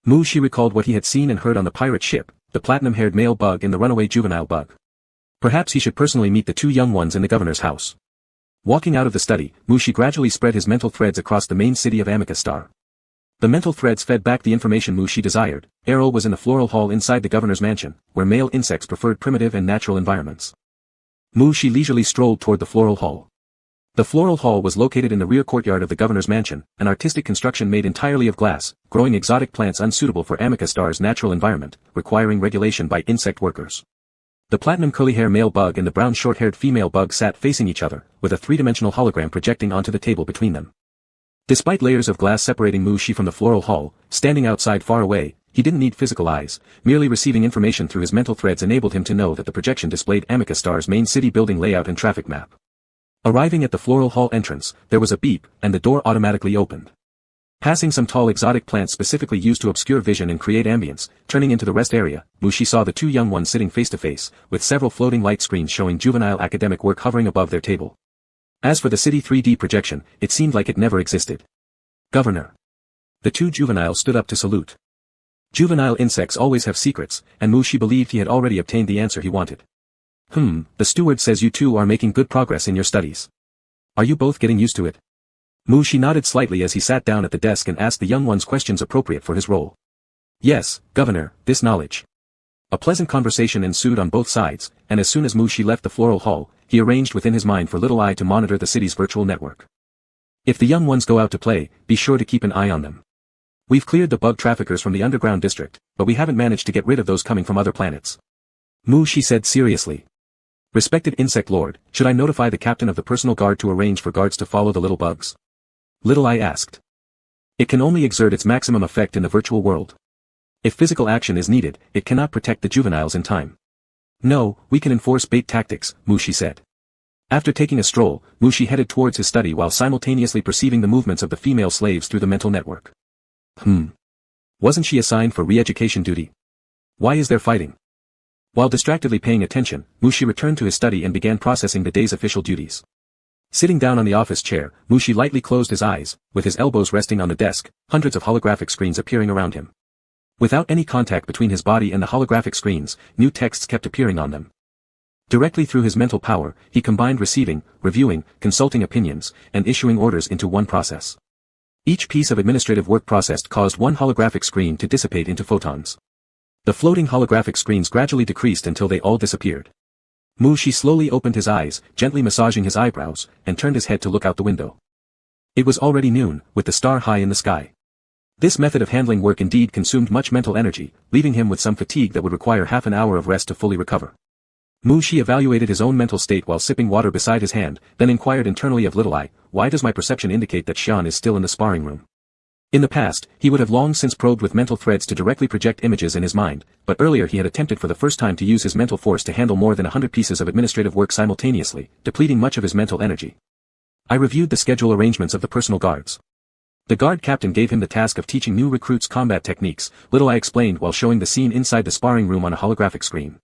Mushi recalled what he had seen and heard on the pirate ship, the platinum-haired male bug and the runaway juvenile bug. Perhaps he should personally meet the two young ones in the governor's house. Walking out of the study, Mushi gradually spread his mental threads across the main city of Amica Star. The mental threads fed back the information Mushi desired. Errol was in the floral hall inside the governor's mansion, where male insects preferred primitive and natural environments. Mushi leisurely strolled toward the floral hall. The floral hall was located in the rear courtyard of the governor's mansion, an artistic construction made entirely of glass, growing exotic plants unsuitable for Amica Star's natural environment, requiring regulation by insect workers. The platinum curly-hair male bug and the brown short-haired female bug sat facing each other, with a three-dimensional hologram projecting onto the table between them. Despite layers of glass separating Mushi from the floral hall, standing outside far away, he didn't need physical eyes, merely receiving information through his mental threads enabled him to know that the projection displayed Amica Star's main city building layout and traffic map. Arriving at the floral hall entrance, there was a beep, and the door automatically opened. Passing some tall exotic plants specifically used to obscure vision and create ambience, turning into the rest area, Mushi saw the two young ones sitting face to face, with several floating light screens showing juvenile academic work hovering above their table. As for the city 3D projection, it seemed like it never existed. Governor. The two juveniles stood up to salute. Juvenile insects always have secrets, and Mushi believed he had already obtained the answer he wanted. The steward says you two are making good progress in your studies. Are you both getting used to it? Mushi nodded slightly as he sat down at the desk and asked the young ones questions appropriate for his role. Yes, Governor, this knowledge. A pleasant conversation ensued on both sides, and as soon as Mushi left the floral hall, he arranged within his mind for Little Eye to monitor the city's virtual network. If the young ones go out to play, be sure to keep an eye on them. We've cleared the bug traffickers from the underground district, but we haven't managed to get rid of those coming from other planets. Mushi said seriously. Respected Insect Lord, should I notify the captain of the personal guard to arrange for guards to follow the little bugs? Little Eye asked. It can only exert its maximum effect in the virtual world. If physical action is needed, it cannot protect the juveniles in time. No, we can enforce bait tactics, Mushi said. After taking a stroll, Mushi headed towards his study while simultaneously perceiving the movements of the female slaves through the mental network. Wasn't she assigned for re-education duty? Why is there fighting? While distractedly paying attention, Mushi returned to his study and began processing the day's official duties. Sitting down on the office chair, Mushi lightly closed his eyes, with his elbows resting on the desk, hundreds of holographic screens appearing around him. Without any contact between his body and the holographic screens, new texts kept appearing on them. Directly through his mental power, he combined receiving, reviewing, consulting opinions, and issuing orders into one process. Each piece of administrative work processed caused one holographic screen to dissipate into photons. The floating holographic screens gradually decreased until they all disappeared. Mushi slowly opened his eyes, gently massaging his eyebrows, and turned his head to look out the window. It was already noon, with the star high in the sky. This method of handling work indeed consumed much mental energy, leaving him with some fatigue that would require half an hour of rest to fully recover. Mushi evaluated his own mental state while sipping water beside his hand, then inquired internally of Little Eye, why does my perception indicate that Xian is still in the sparring room? In the past, he would have long since probed with mental threads to directly project images in his mind, but earlier he had attempted for the first time to use his mental force to handle more than 100 pieces of administrative work simultaneously, depleting much of his mental energy. I reviewed the schedule arrangements of the personal guards. The guard captain gave him the task of teaching new recruits combat techniques, Little Eye explained while showing the scene inside the sparring room on a holographic screen.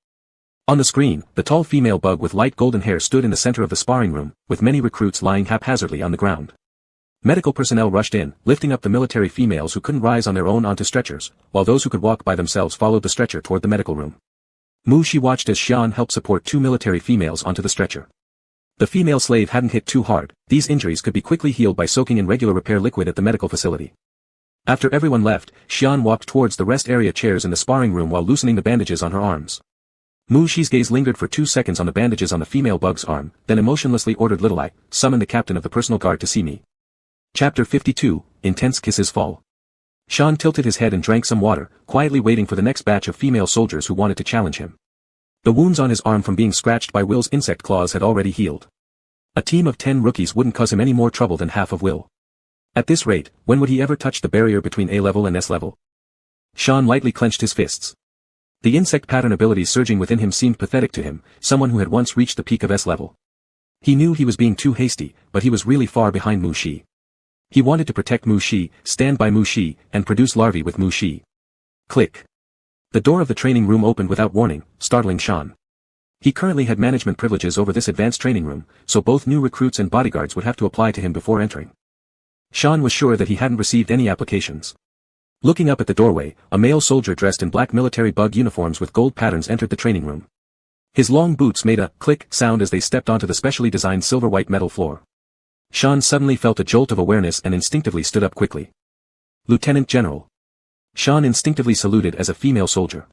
On the screen, the tall female bug with light golden hair stood in the center of the sparring room, with many recruits lying haphazardly on the ground. Medical personnel rushed in, lifting up the military females who couldn't rise on their own onto stretchers, while those who could walk by themselves followed the stretcher toward the medical room. Mu Shi watched as Xian helped support 2 military females onto the stretcher. The female slave hadn't hit too hard, these injuries could be quickly healed by soaking in regular repair liquid at the medical facility. After everyone left, Xian walked towards the rest area chairs in the sparring room while loosening the bandages on her arms. Mu Shi's gaze lingered for 2 seconds on the bandages on the female bug's arm, then emotionlessly ordered Little Eye, summon the captain of the personal guard to see me. Chapter 52, Intense Kisses Fall. Xian tilted his head and drank some water, quietly waiting for the next batch of female soldiers who wanted to challenge him. The wounds on his arm from being scratched by Will's insect claws had already healed. A team of 10 rookies wouldn't cause him any more trouble than half of Will. At this rate, when would he ever touch the barrier between A level and S level? Xian lightly clenched his fists. The insect pattern abilities surging within him seemed pathetic to him, someone who had once reached the peak of S level. He knew he was being too hasty, but he was really far behind Mu Shi. He wanted to protect Mu Shi, stand by Mu Shi, and produce larvae with Mu Shi. Click. The door of the training room opened without warning, startling Xian. He currently had management privileges over this advanced training room, so both new recruits and bodyguards would have to apply to him before entering. Xian was sure that he hadn't received any applications. Looking up at the doorway, a male soldier dressed in black military bug uniforms with gold patterns entered the training room. His long boots made a click sound as they stepped onto the specially designed silver-white metal floor. Xian suddenly felt a jolt of awareness and instinctively stood up quickly. Lieutenant General. Xian instinctively saluted as a female soldier.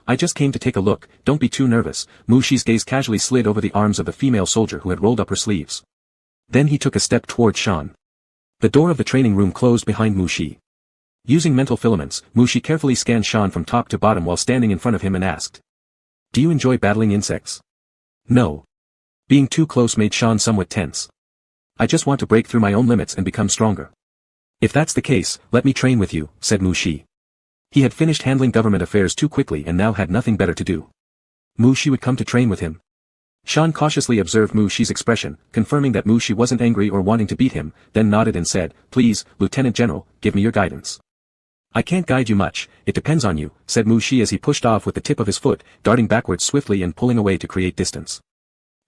I just came to take a look, don't be too nervous. Mu Shi's gaze casually slid over the arms of the female soldier who had rolled up her sleeves. Then he took a step toward Xian. The door of the training room closed behind Mu Shi. Using mental filaments, Mu Shi carefully scanned Xian from top to bottom while standing in front of him and asked. Do you enjoy battling insects? No. Being too close made Xian somewhat tense. I just want to break through my own limits and become stronger. If that's the case, let me train with you, said Mu Shi. He had finished handling government affairs too quickly and now had nothing better to do. Mu Shi would come to train with him. Xian cautiously observed Mu Shi's expression, confirming that Mu Shi wasn't angry or wanting to beat him, then nodded and said, Please, Lieutenant General, give me your guidance. I can't guide you much, it depends on you, said Mu Shi as he pushed off with the tip of his foot, darting backwards swiftly and pulling away to create distance.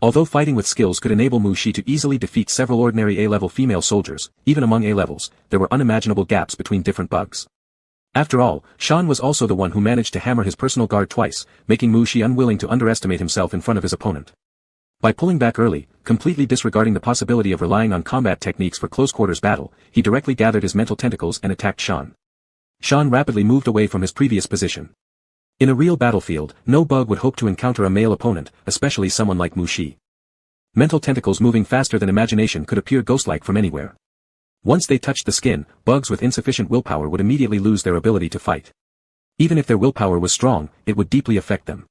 Although fighting with skills could enable Mu Shi to easily defeat several ordinary A-level female soldiers, even among A-levels, there were unimaginable gaps between different bugs. After all, Xian was also the one who managed to hammer his personal guard twice, making Mu Shi unwilling to underestimate himself in front of his opponent. By pulling back early, completely disregarding the possibility of relying on combat techniques for close-quarters battle, he directly gathered his mental tentacles and attacked Xian. Xian rapidly moved away from his previous position. In a real battlefield, no bug would hope to encounter a male opponent, especially someone like Mu Shi. Mental tentacles moving faster than imagination could appear ghost-like from anywhere. Once they touched the skin, bugs with insufficient willpower would immediately lose their ability to fight. Even if their willpower was strong, it would deeply affect them.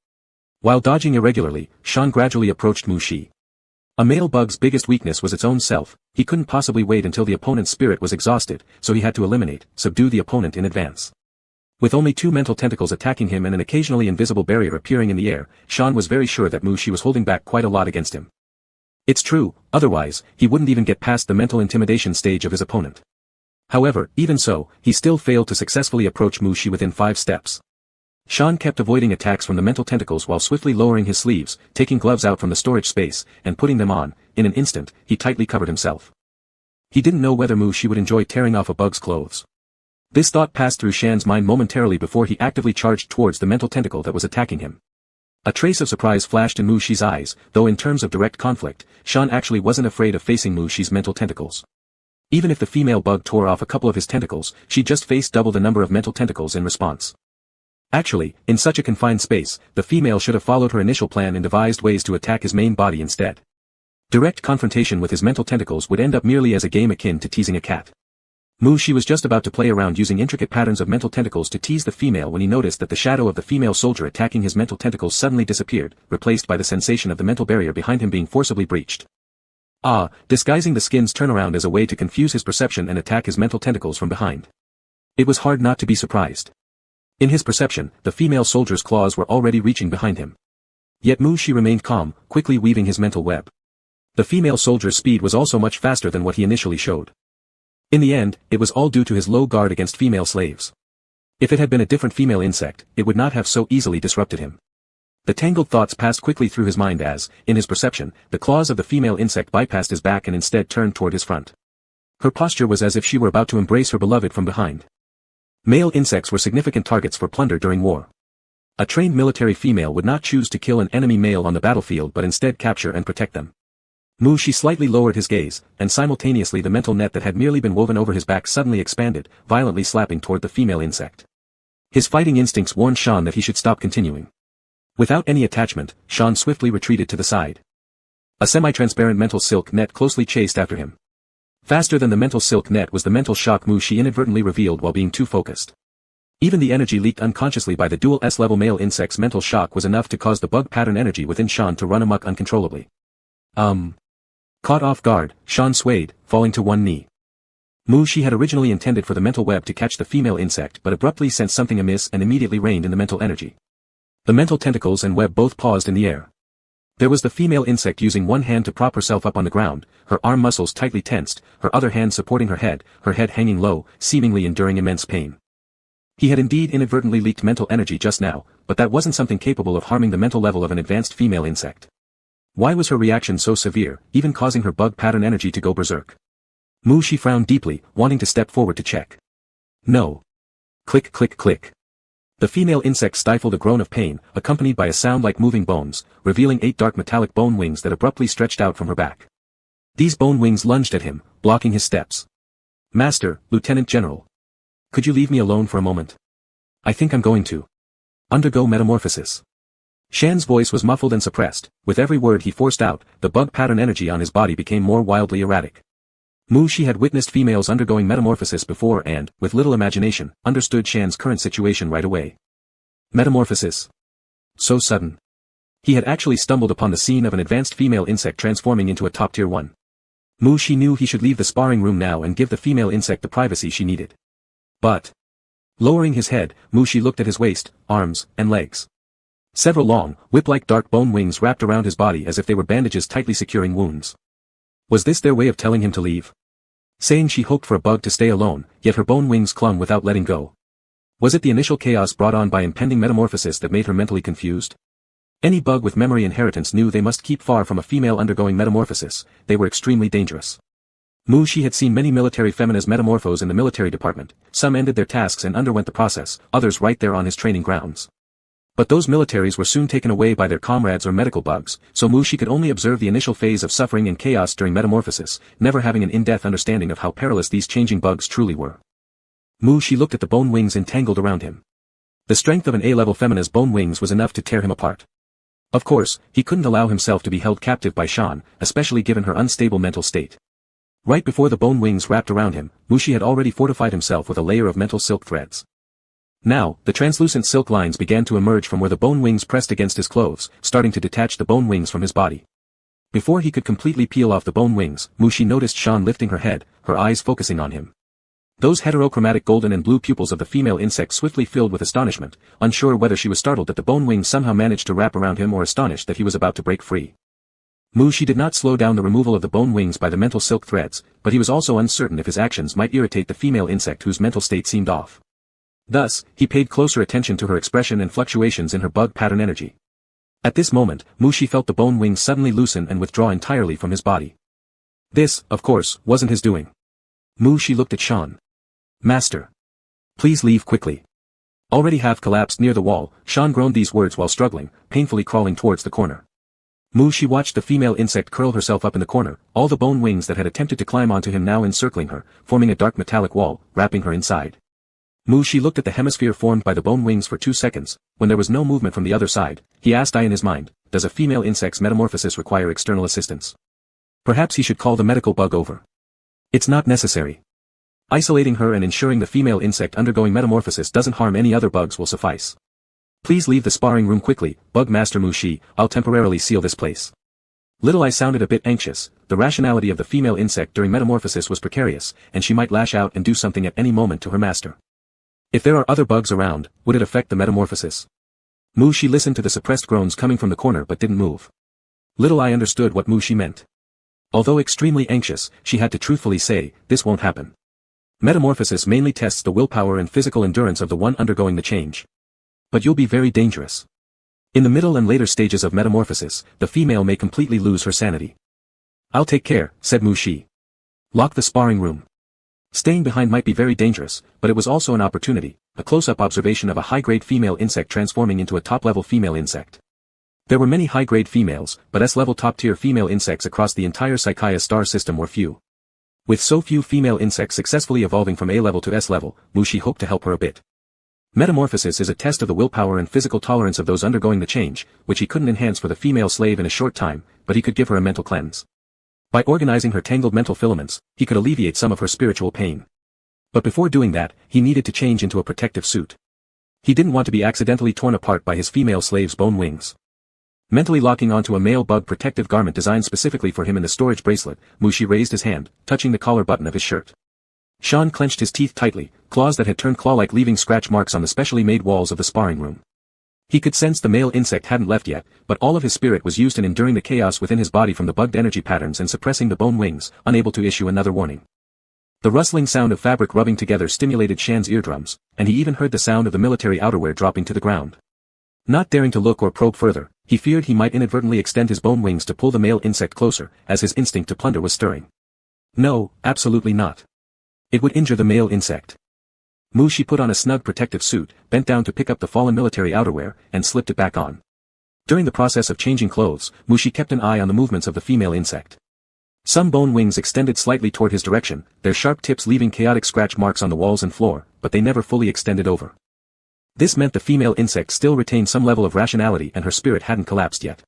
While dodging irregularly, Xian gradually approached Mu Shi. A male bug's biggest weakness was its own self, he couldn't possibly wait until the opponent's spirit was exhausted, so he had to subdue the opponent in advance. With only 2 mental tentacles attacking him and an occasionally invisible barrier appearing in the air, Xian was very sure that Mu Shi was holding back quite a lot against him. It's true, otherwise, he wouldn't even get past the mental intimidation stage of his opponent. However, even so, he still failed to successfully approach Mu Shi within 5 steps. Xian kept avoiding attacks from the mental tentacles while swiftly lowering his sleeves, taking gloves out from the storage space, and putting them on. In an instant, he tightly covered himself. He didn't know whether Mu Shi would enjoy tearing off a bug's clothes. This thought passed through Xian's mind momentarily before he actively charged towards the mental tentacle that was attacking him. A trace of surprise flashed in Mu Shi's eyes, though in terms of direct conflict, Xian actually wasn't afraid of facing Mu Shi's mental tentacles. Even if the female bug tore off a couple of his tentacles, she just faced double the number of mental tentacles in response. Actually, in such a confined space, the female should have followed her initial plan and devised ways to attack his main body instead. Direct confrontation with his mental tentacles would end up merely as a game akin to teasing a cat. Mu Shi was just about to play around using intricate patterns of mental tentacles to tease the female when he noticed that the shadow of the female soldier attacking his mental tentacles suddenly disappeared, replaced by the sensation of the mental barrier behind him being forcibly breached. Disguising the skin's turnaround as a way to confuse his perception and attack his mental tentacles from behind. It was hard not to be surprised. In his perception, the female soldier's claws were already reaching behind him. Yet Mu Shi remained calm, quickly weaving his mental web. The female soldier's speed was also much faster than what he initially showed. In the end, it was all due to his low guard against female slaves. If it had been a different female insect, it would not have so easily disrupted him. The tangled thoughts passed quickly through his mind as, in his perception, the claws of the female insect bypassed his back and instead turned toward his front. Her posture was as if she were about to embrace her beloved from behind. Male insects were significant targets for plunder during war. A trained military female would not choose to kill an enemy male on the battlefield but instead capture and protect them. She slightly lowered his gaze, and simultaneously the mental net that had merely been woven over his back suddenly expanded, violently slapping toward the female insect. His fighting instincts warned Sean that he should stop continuing. Without any attachment, Sean swiftly retreated to the side. A semi-transparent mental silk net closely chased after him. Faster than the mental silk net was the mental shock she inadvertently revealed while being too focused. Even the energy leaked unconsciously by the dual S-level male insect's mental shock was enough to cause the bug pattern energy within Sean to run amok uncontrollably. Caught off guard, Sean swayed, falling to one knee. She had originally intended for the mental web to catch the female insect but abruptly sensed something amiss and immediately reined in the mental energy. The mental tentacles and web both paused in the air. There was the female insect using one hand to prop herself up on the ground, her arm muscles tightly tensed, her other hand supporting her head hanging low, seemingly enduring immense pain. He had indeed inadvertently leaked mental energy just now, but that wasn't something capable of harming the mental level of an advanced female insect. Why was her reaction so severe, even causing her bug pattern energy to go berserk? She frowned deeply, wanting to step forward to check. No. Click click click. The female insect stifled a groan of pain, accompanied by a sound like moving bones, revealing 8 dark metallic bone wings that abruptly stretched out from her back. These bone wings lunged at him, blocking his steps. Master, Lieutenant General. Could you leave me alone for a moment? I think I'm going to undergo metamorphosis. Shan's voice was muffled and suppressed. With every word he forced out, the bug pattern energy on his body became more wildly erratic. She had witnessed females undergoing metamorphosis before and, with little imagination, understood Shan's current situation right away. Metamorphosis. So sudden. He had actually stumbled upon the scene of an advanced female insect transforming into a top-tier one. She knew he should leave the sparring room now and give the female insect the privacy she needed. But, lowering his head, She looked at his waist, arms, and legs. Several long, whip-like dark bone wings wrapped around his body as if they were bandages tightly securing wounds. Was this their way of telling him to leave? Saying she hoped for a bug to stay alone, yet her bone wings clung without letting go. Was it the initial chaos brought on by impending metamorphosis that made her mentally confused? Any bug with memory inheritance knew they must keep far from a female undergoing metamorphosis. They were extremely dangerous. She had seen many military feminas metamorphose in the military department. Some ended their tasks and underwent the process, others right there on his training grounds. But those militaries were soon taken away by their comrades or medical bugs, so she could only observe the initial phase of suffering and chaos during metamorphosis, never having an in-depth understanding of how perilous these changing bugs truly were. She looked at the bone wings entangled around him. The strength of an A-level femina's bone wings was enough to tear him apart. Of course, he couldn't allow himself to be held captive by Shan, especially given her unstable mental state. Right before the bone wings wrapped around him, Mushi had already fortified himself with a layer of mental silk threads. Now, the translucent silk lines began to emerge from where the bone wings pressed against his clothes, starting to detach the bone wings from his body. Before he could completely peel off the bone wings, Mushi noticed Shan lifting her head, her eyes focusing on him. Those heterochromatic golden and blue pupils of the female insect swiftly filled with astonishment, unsure whether she was startled that the bone wings somehow managed to wrap around him or astonished that he was about to break free. Mushi did not slow down the removal of the bone wings by the mental silk threads, but he was also uncertain if his actions might irritate the female insect whose mental state seemed off. Thus, he paid closer attention to her expression and fluctuations in her bug pattern energy. At this moment, Mushi felt the bone wings suddenly loosen and withdraw entirely from his body. This, of course, wasn't his doing. Mushi looked at Shan. Master. Please leave quickly. Already half collapsed near the wall, Shan groaned these words while struggling, painfully crawling towards the corner. Mushi watched the female insect curl herself up in the corner, all the bone wings that had attempted to climb onto him now encircling her, forming a dark metallic wall, wrapping her inside. Mushi looked at the hemisphere formed by the bone wings for 2 seconds. When there was no movement from the other side, he asked in his mind, does a female insect's metamorphosis require external assistance? Perhaps he should call the medical bug over. It's not necessary. Isolating her and ensuring the female insect undergoing metamorphosis doesn't harm any other bugs will suffice. Please leave the sparring room quickly, Bug Master Mushi, I'll temporarily seal this place. Little I sounded a bit anxious. The rationality of the female insect during metamorphosis was precarious, and she might lash out and do something at any moment to her master. If there are other bugs around, would it affect the metamorphosis? Mushi listened to the suppressed groans coming from the corner but didn't move. Little I understood what Mushi meant. Although extremely anxious, she had to truthfully say, this won't happen. Metamorphosis mainly tests the willpower and physical endurance of the one undergoing the change. But you'll be very dangerous. In the middle and later stages of metamorphosis, the female may completely lose her sanity. I'll take care, said Mu Shi. Lock the sparring room. Staying behind might be very dangerous, but it was also an opportunity, a close-up observation of a high-grade female insect transforming into a top-level female insect. There were many high-grade females, but S-level top-tier female insects across the entire Psychias star system were few. With so few female insects successfully evolving from A-level to S-level, Mu Shi hoped to help her a bit. Metamorphosis is a test of the willpower and physical tolerance of those undergoing the change, which he couldn't enhance for the female slave in a short time, but he could give her a mental cleanse. By organizing her tangled mental filaments, he could alleviate some of her spiritual pain. But before doing that, he needed to change into a protective suit. He didn't want to be accidentally torn apart by his female slave's bone wings. Mentally locking onto a male bug protective garment designed specifically for him in the storage bracelet, Mu Shi raised his hand, touching the collar button of his shirt. Sean clenched his teeth tightly, claws that had turned claw-like leaving scratch marks on the specially made walls of the sparring room. He could sense the male insect hadn't left yet, but all of his spirit was used in enduring the chaos within his body from the bugged energy patterns and suppressing the bone wings, unable to issue another warning. The rustling sound of fabric rubbing together stimulated Shan's eardrums, and he even heard the sound of the military outerwear dropping to the ground. Not daring to look or probe further, he feared he might inadvertently extend his bone wings to pull the male insect closer, as his instinct to plunder was stirring. No, absolutely not. It would injure the male insect. Mu Shi put on a snug protective suit, bent down to pick up the fallen military outerwear, and slipped it back on. During the process of changing clothes, Mu Shi kept an eye on the movements of the female insect. Some bone wings extended slightly toward his direction, their sharp tips leaving chaotic scratch marks on the walls and floor, but they never fully extended over. This meant the female insect still retained some level of rationality and her spirit hadn't collapsed yet.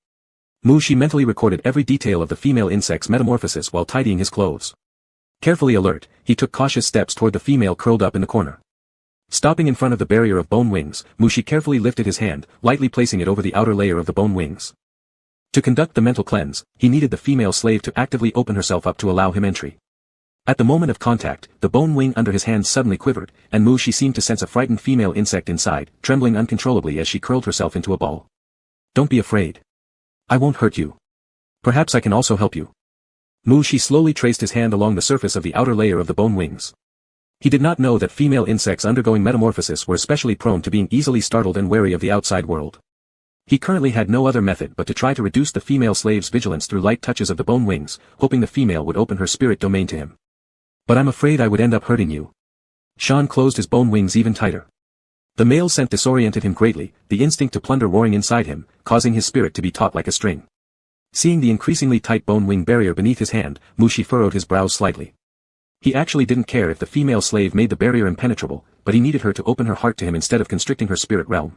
Mu Shi mentally recorded every detail of the female insect's metamorphosis while tidying his clothes. Carefully alert, he took cautious steps toward the female curled up in the corner. Stopping in front of the barrier of bone wings, Mu Shi carefully lifted his hand, lightly placing it over the outer layer of the bone wings. To conduct the mental cleanse, he needed the female slave to actively open herself up to allow him entry. At the moment of contact, the bone wing under his hand suddenly quivered, and Mu Shi seemed to sense a frightened female insect inside, trembling uncontrollably as she curled herself into a ball. Don't be afraid. I won't hurt you. Perhaps I can also help you. Mu Shi slowly traced his hand along the surface of the outer layer of the bone wings. He did not know that female insects undergoing metamorphosis were especially prone to being easily startled and wary of the outside world. He currently had no other method but to try to reduce the female slave's vigilance through light touches of the bone wings, hoping the female would open her spirit domain to him. But I'm afraid I would end up hurting you. Sean closed his bone wings even tighter. The male scent disoriented him greatly, the instinct to plunder roaring inside him, causing his spirit to be taut like a string. Seeing the increasingly tight bone wing barrier beneath his hand, Mu Shi furrowed his brows slightly. He actually didn't care if the female slave made the barrier impenetrable, but he needed her to open her heart to him instead of constricting her spirit realm.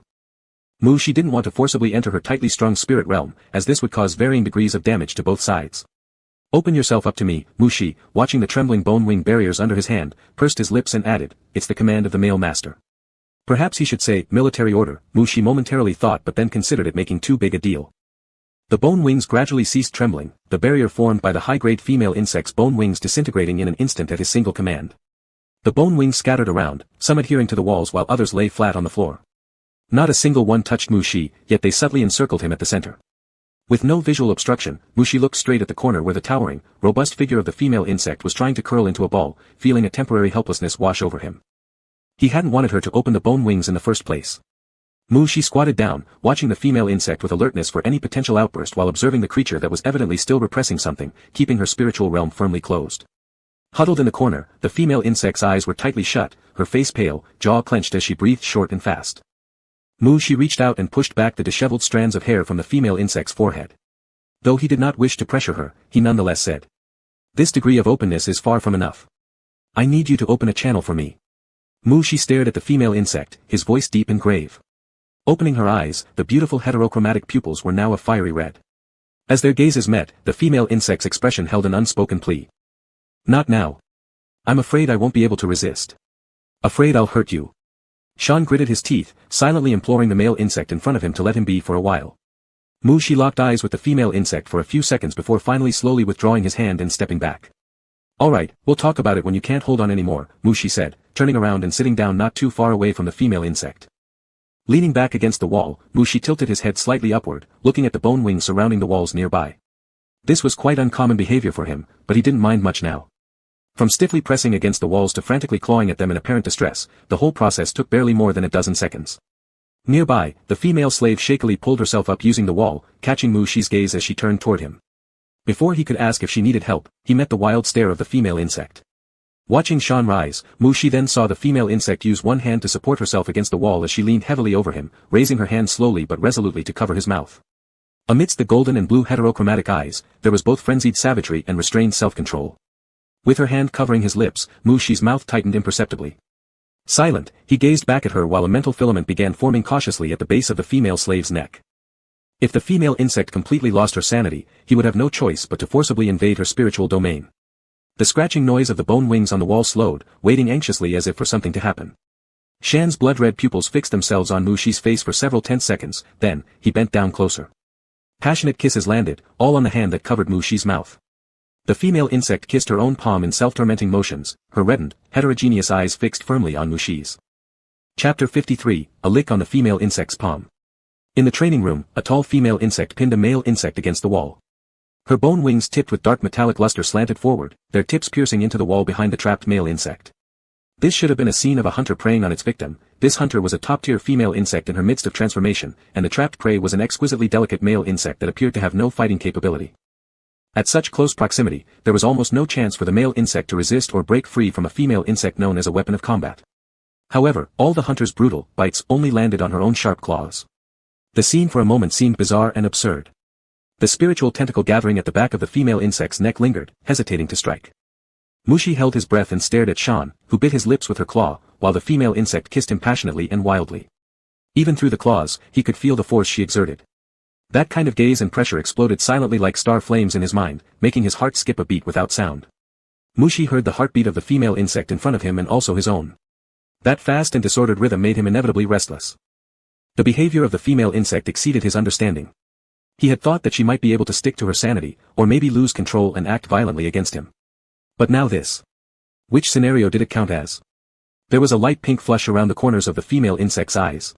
Mu Shi didn't want to forcibly enter her tightly strung spirit realm, as this would cause varying degrees of damage to both sides. Open yourself up to me, Mu Shi, watching the trembling bone wing barriers under his hand, pursed his lips and added, it's the command of the male master. Perhaps he should say, military order, Mu Shi momentarily thought but then considered it making too big a deal. The bone wings gradually ceased trembling, the barrier formed by the high-grade female insect's bone wings disintegrating in an instant at his single command. The bone wings scattered around, some adhering to the walls while others lay flat on the floor. Not a single one touched Mu Shi, yet they subtly encircled him at the center. With no visual obstruction, Mu Shi looked straight at the corner where the towering, robust figure of the female insect was trying to curl into a ball, feeling a temporary helplessness wash over him. He hadn't wanted her to open the bone wings in the first place. Mu Shi squatted down, watching the female insect with alertness for any potential outburst while observing the creature that was evidently still repressing something, keeping her spiritual realm firmly closed. Huddled in the corner, the female insect's eyes were tightly shut, her face pale, jaw clenched as she breathed short and fast. Mu Shi reached out and pushed back the disheveled strands of hair from the female insect's forehead. Though he did not wish to pressure her, he nonetheless said, "This degree of openness is far from enough. I need you to open a channel for me." Mu Shi stared at the female insect, his voice deep and grave. Opening her eyes, the beautiful heterochromatic pupils were now a fiery red. As their gazes met, the female insect's expression held an unspoken plea. "Not now. I'm afraid I won't be able to resist. Afraid I'll hurt you." Sean gritted his teeth, silently imploring the male insect in front of him to let him be for a while. Mu Shi locked eyes with the female insect for a few seconds before finally slowly withdrawing his hand and stepping back. "Alright, we'll talk about it when you can't hold on anymore," Mu Shi said, turning around and sitting down not too far away from the female insect. Leaning back against the wall, Mu Shi tilted his head slightly upward, looking at the bone wings surrounding the walls nearby. This was quite uncommon behavior for him, but he didn't mind much now. From stiffly pressing against the walls to frantically clawing at them in apparent distress, the whole process took barely more than a dozen seconds. Nearby, the female slave shakily pulled herself up using the wall, catching Mu Shi's gaze as she turned toward him. Before he could ask if she needed help, he met the wild stare of the female insect. Watching Shan rise, Mu Shi then saw the female insect use one hand to support herself against the wall as she leaned heavily over him, raising her hand slowly but resolutely to cover his mouth. Amidst the golden and blue heterochromatic eyes, there was both frenzied savagery and restrained self-control. With her hand covering his lips, Mu Shi's mouth tightened imperceptibly. Silent, he gazed back at her while a mental filament began forming cautiously at the base of the female slave's neck. If the female insect completely lost her sanity, he would have no choice but to forcibly invade her spiritual domain. The scratching noise of the bone wings on the wall slowed, waiting anxiously as if for something to happen. Shan's blood-red pupils fixed themselves on Mu Shi's face for several tense seconds, then, he bent down closer. Passionate kisses landed, all on the hand that covered Mu Shi's mouth. The female insect kissed her own palm in self-tormenting motions, her reddened, heterogeneous eyes fixed firmly on Mu Shi's. Chapter 53, A Lick on the Female Insect's Palm. In the training room, a tall female insect pinned a male insect against the wall. Her bone wings tipped with dark metallic luster slanted forward, their tips piercing into the wall behind the trapped male insect. This should have been a scene of a hunter preying on its victim. This hunter was a top-tier female insect in her midst of transformation, and the trapped prey was an exquisitely delicate male insect that appeared to have no fighting capability. At such close proximity, there was almost no chance for the male insect to resist or break free from a female insect known as a weapon of combat. However, all the hunter's brutal bites only landed on her own sharp claws. The scene for a moment seemed bizarre and absurd. The spiritual tentacle gathering at the back of the female insect's neck lingered, hesitating to strike. Mu Shi held his breath and stared at Shan, who bit his lips with her claw, while the female insect kissed him passionately and wildly. Even through the claws, he could feel the force she exerted. That kind of gaze and pressure exploded silently like star flames in his mind, making his heart skip a beat without sound. Mu Shi heard the heartbeat of the female insect in front of him and also his own. That fast and disordered rhythm made him inevitably restless. The behavior of the female insect exceeded his understanding. He had thought that she might be able to stick to her sanity, or maybe lose control and act violently against him. But now this. Which scenario did it count as? There was a light pink flush around the corners of the female insect's eyes.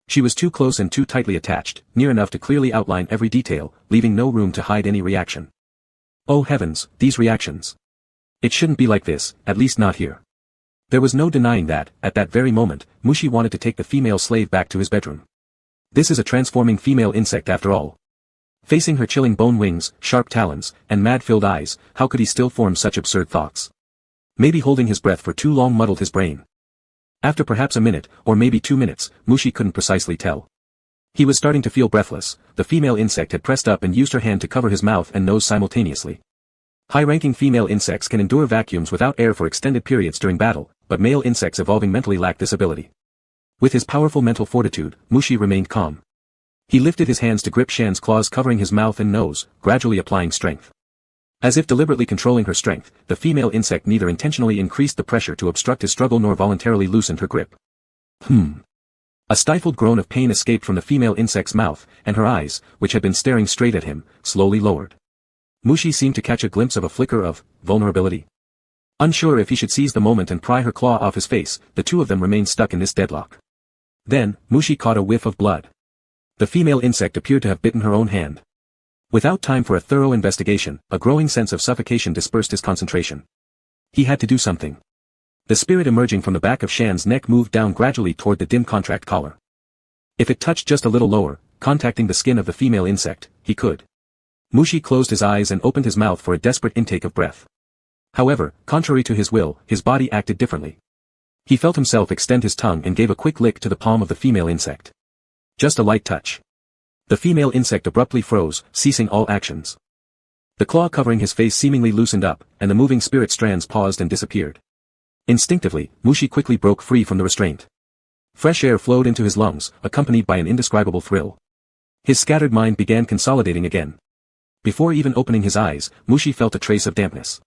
She was too close and too tightly attached, near enough to clearly outline every detail, leaving no room to hide any reaction. Oh heavens, these reactions. It shouldn't be like this, at least not here. There was no denying that, at that very moment, Mu Shi wanted to take the female slave back to his bedroom. This is a transforming female insect after all. Facing her chilling bone wings, sharp talons, and mad-filled eyes, how could he still form such absurd thoughts? Maybe holding his breath for too long muddled his brain. After perhaps a minute, or maybe 2 minutes, Mu Shi couldn't precisely tell. He was starting to feel breathless. The female insect had pressed up and used her hand to cover his mouth and nose simultaneously. High-ranking female insects can endure vacuums without air for extended periods during battle, but male insects evolving mentally lack this ability. With his powerful mental fortitude, Mu Shi remained calm. He lifted his hands to grip Shan's claws covering his mouth and nose, gradually applying strength. As if deliberately controlling her strength, the female insect neither intentionally increased the pressure to obstruct his struggle nor voluntarily loosened her grip. A stifled groan of pain escaped from the female insect's mouth, and her eyes, which had been staring straight at him, slowly lowered. Mu Shi seemed to catch a glimpse of a flicker of vulnerability. Unsure if he should seize the moment and pry her claw off his face, the two of them remained stuck in this deadlock. Then, Mu Shi caught a whiff of blood. The female insect appeared to have bitten her own hand. Without time for a thorough investigation, a growing sense of suffocation dispersed his concentration. He had to do something. The spirit emerging from the back of Shan's neck moved down gradually toward the dim contract collar. If it touched just a little lower, contacting the skin of the female insect, he could. Mu Shi closed his eyes and opened his mouth for a desperate intake of breath. However, contrary to his will, his body acted differently. He felt himself extend his tongue and gave a quick lick to the palm of the female insect. Just a light touch. The female insect abruptly froze, ceasing all actions. The claw covering his face seemingly loosened up, and the moving spirit strands paused and disappeared. Instinctively, Mu Shi quickly broke free from the restraint. Fresh air flowed into his lungs, accompanied by an indescribable thrill. His scattered mind began consolidating again. Before even opening his eyes, Mu Shi felt a trace of dampness.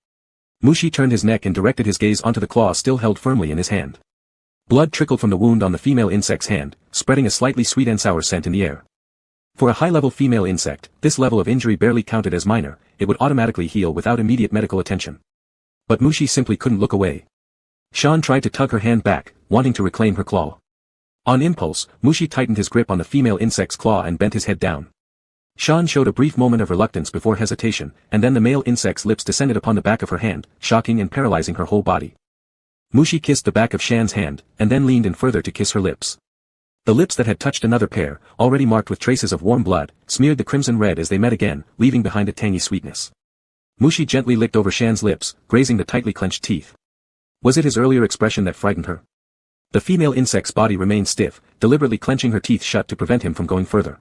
Mu Shi turned his neck and directed his gaze onto the claw still held firmly in his hand. Blood trickled from the wound on the female insect's hand, spreading a slightly sweet and sour scent in the air. For a high-level female insect, this level of injury barely counted as minor, it would automatically heal without immediate medical attention. But Mu Shi simply couldn't look away. Shan tried to tug her hand back, wanting to reclaim her claw. On impulse, Mu Shi tightened his grip on the female insect's claw and bent his head down. Shan showed a brief moment of reluctance before hesitation, and then the male insect's lips descended upon the back of her hand, shocking and paralyzing her whole body. Mu Shi kissed the back of Shan's hand, and then leaned in further to kiss her lips. The lips that had touched another pair, already marked with traces of warm blood, smeared the crimson red as they met again, leaving behind a tangy sweetness. Mushi gently licked over Shan's lips, grazing the tightly clenched teeth. Was it his earlier expression that frightened her? The female insect's body remained stiff, deliberately clenching her teeth shut to prevent him from going further.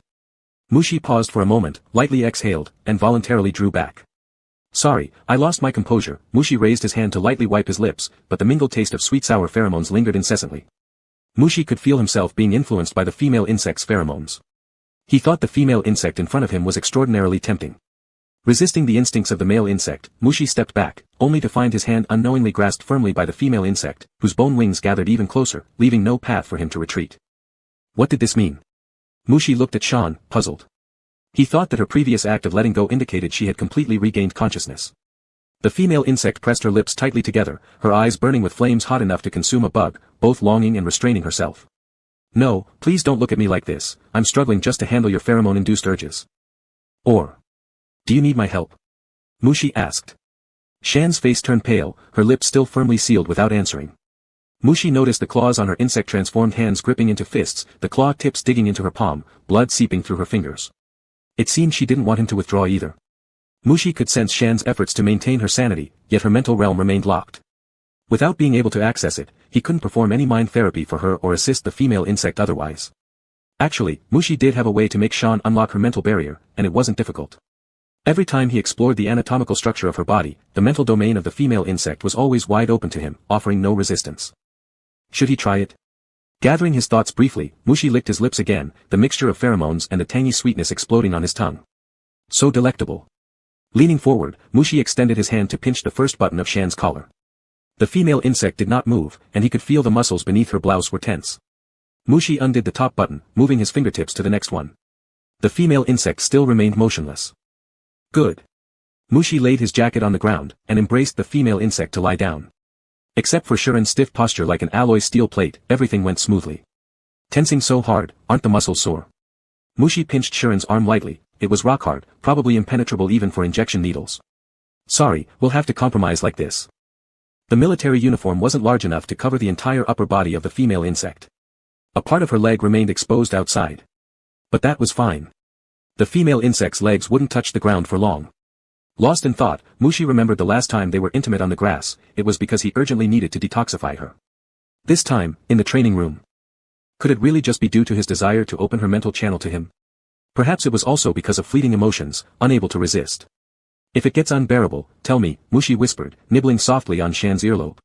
Mushi paused for a moment, lightly exhaled, and voluntarily drew back. Sorry, I lost my composure. Mushi raised his hand to lightly wipe his lips, but the mingled taste of sweet-sour pheromones lingered incessantly. Mushi could feel himself being influenced by the female insect's pheromones. He thought the female insect in front of him was extraordinarily tempting. Resisting the instincts of the male insect, Mushi stepped back, only to find his hand unknowingly grasped firmly by the female insect, whose bone wings gathered even closer, leaving no path for him to retreat. What did this mean? Mushi looked at Shan, puzzled. He thought that her previous act of letting go indicated she had completely regained consciousness. The female insect pressed her lips tightly together, her eyes burning with flames hot enough to consume a bug, both longing and restraining herself. No, please don't look at me like this, I'm struggling just to handle your pheromone-induced urges. Or, do you need my help? Mushi asked. Shan's face turned pale, her lips still firmly sealed without answering. Mushi noticed the claws on her insect-transformed hands gripping into fists, the claw tips digging into her palm, blood seeping through her fingers. It seemed she didn't want him to withdraw either. Mushi could sense Shan's efforts to maintain her sanity, yet her mental realm remained locked. Without being able to access it, he couldn't perform any mind therapy for her or assist the female insect otherwise. Actually, Mushi did have a way to make Shan unlock her mental barrier, and it wasn't difficult. Every time he explored the anatomical structure of her body, the mental domain of the female insect was always wide open to him, offering no resistance. Should he try it? Gathering his thoughts briefly, Mushi licked his lips again, the mixture of pheromones and the tangy sweetness exploding on his tongue. So delectable. Leaning forward, Mushi extended his hand to pinch the first button of Shan's collar. The female insect did not move, and he could feel the muscles beneath her blouse were tense. Mushi undid the top button, moving his fingertips to the next one. The female insect still remained motionless. Good. Mushi laid his jacket on the ground, and embraced the female insect to lie down. Except for Shuren's stiff posture like an alloy steel plate, everything went smoothly. Tensing so hard, aren't the muscles sore? Mushi pinched Shuren's arm lightly, it was rock hard, probably impenetrable even for injection needles. Sorry, we'll have to compromise like this. The military uniform wasn't large enough to cover the entire upper body of the female insect. A part of her leg remained exposed outside. But that was fine. The female insect's legs wouldn't touch the ground for long. Lost in thought, Mushi remembered the last time they were intimate on the grass, it was because he urgently needed to detoxify her. This time, in the training room. Could it really just be due to his desire to open her mental channel to him? Perhaps it was also because of fleeting emotions, unable to resist. If it gets unbearable, tell me, Mushi whispered, nibbling softly on Shan's earlobe.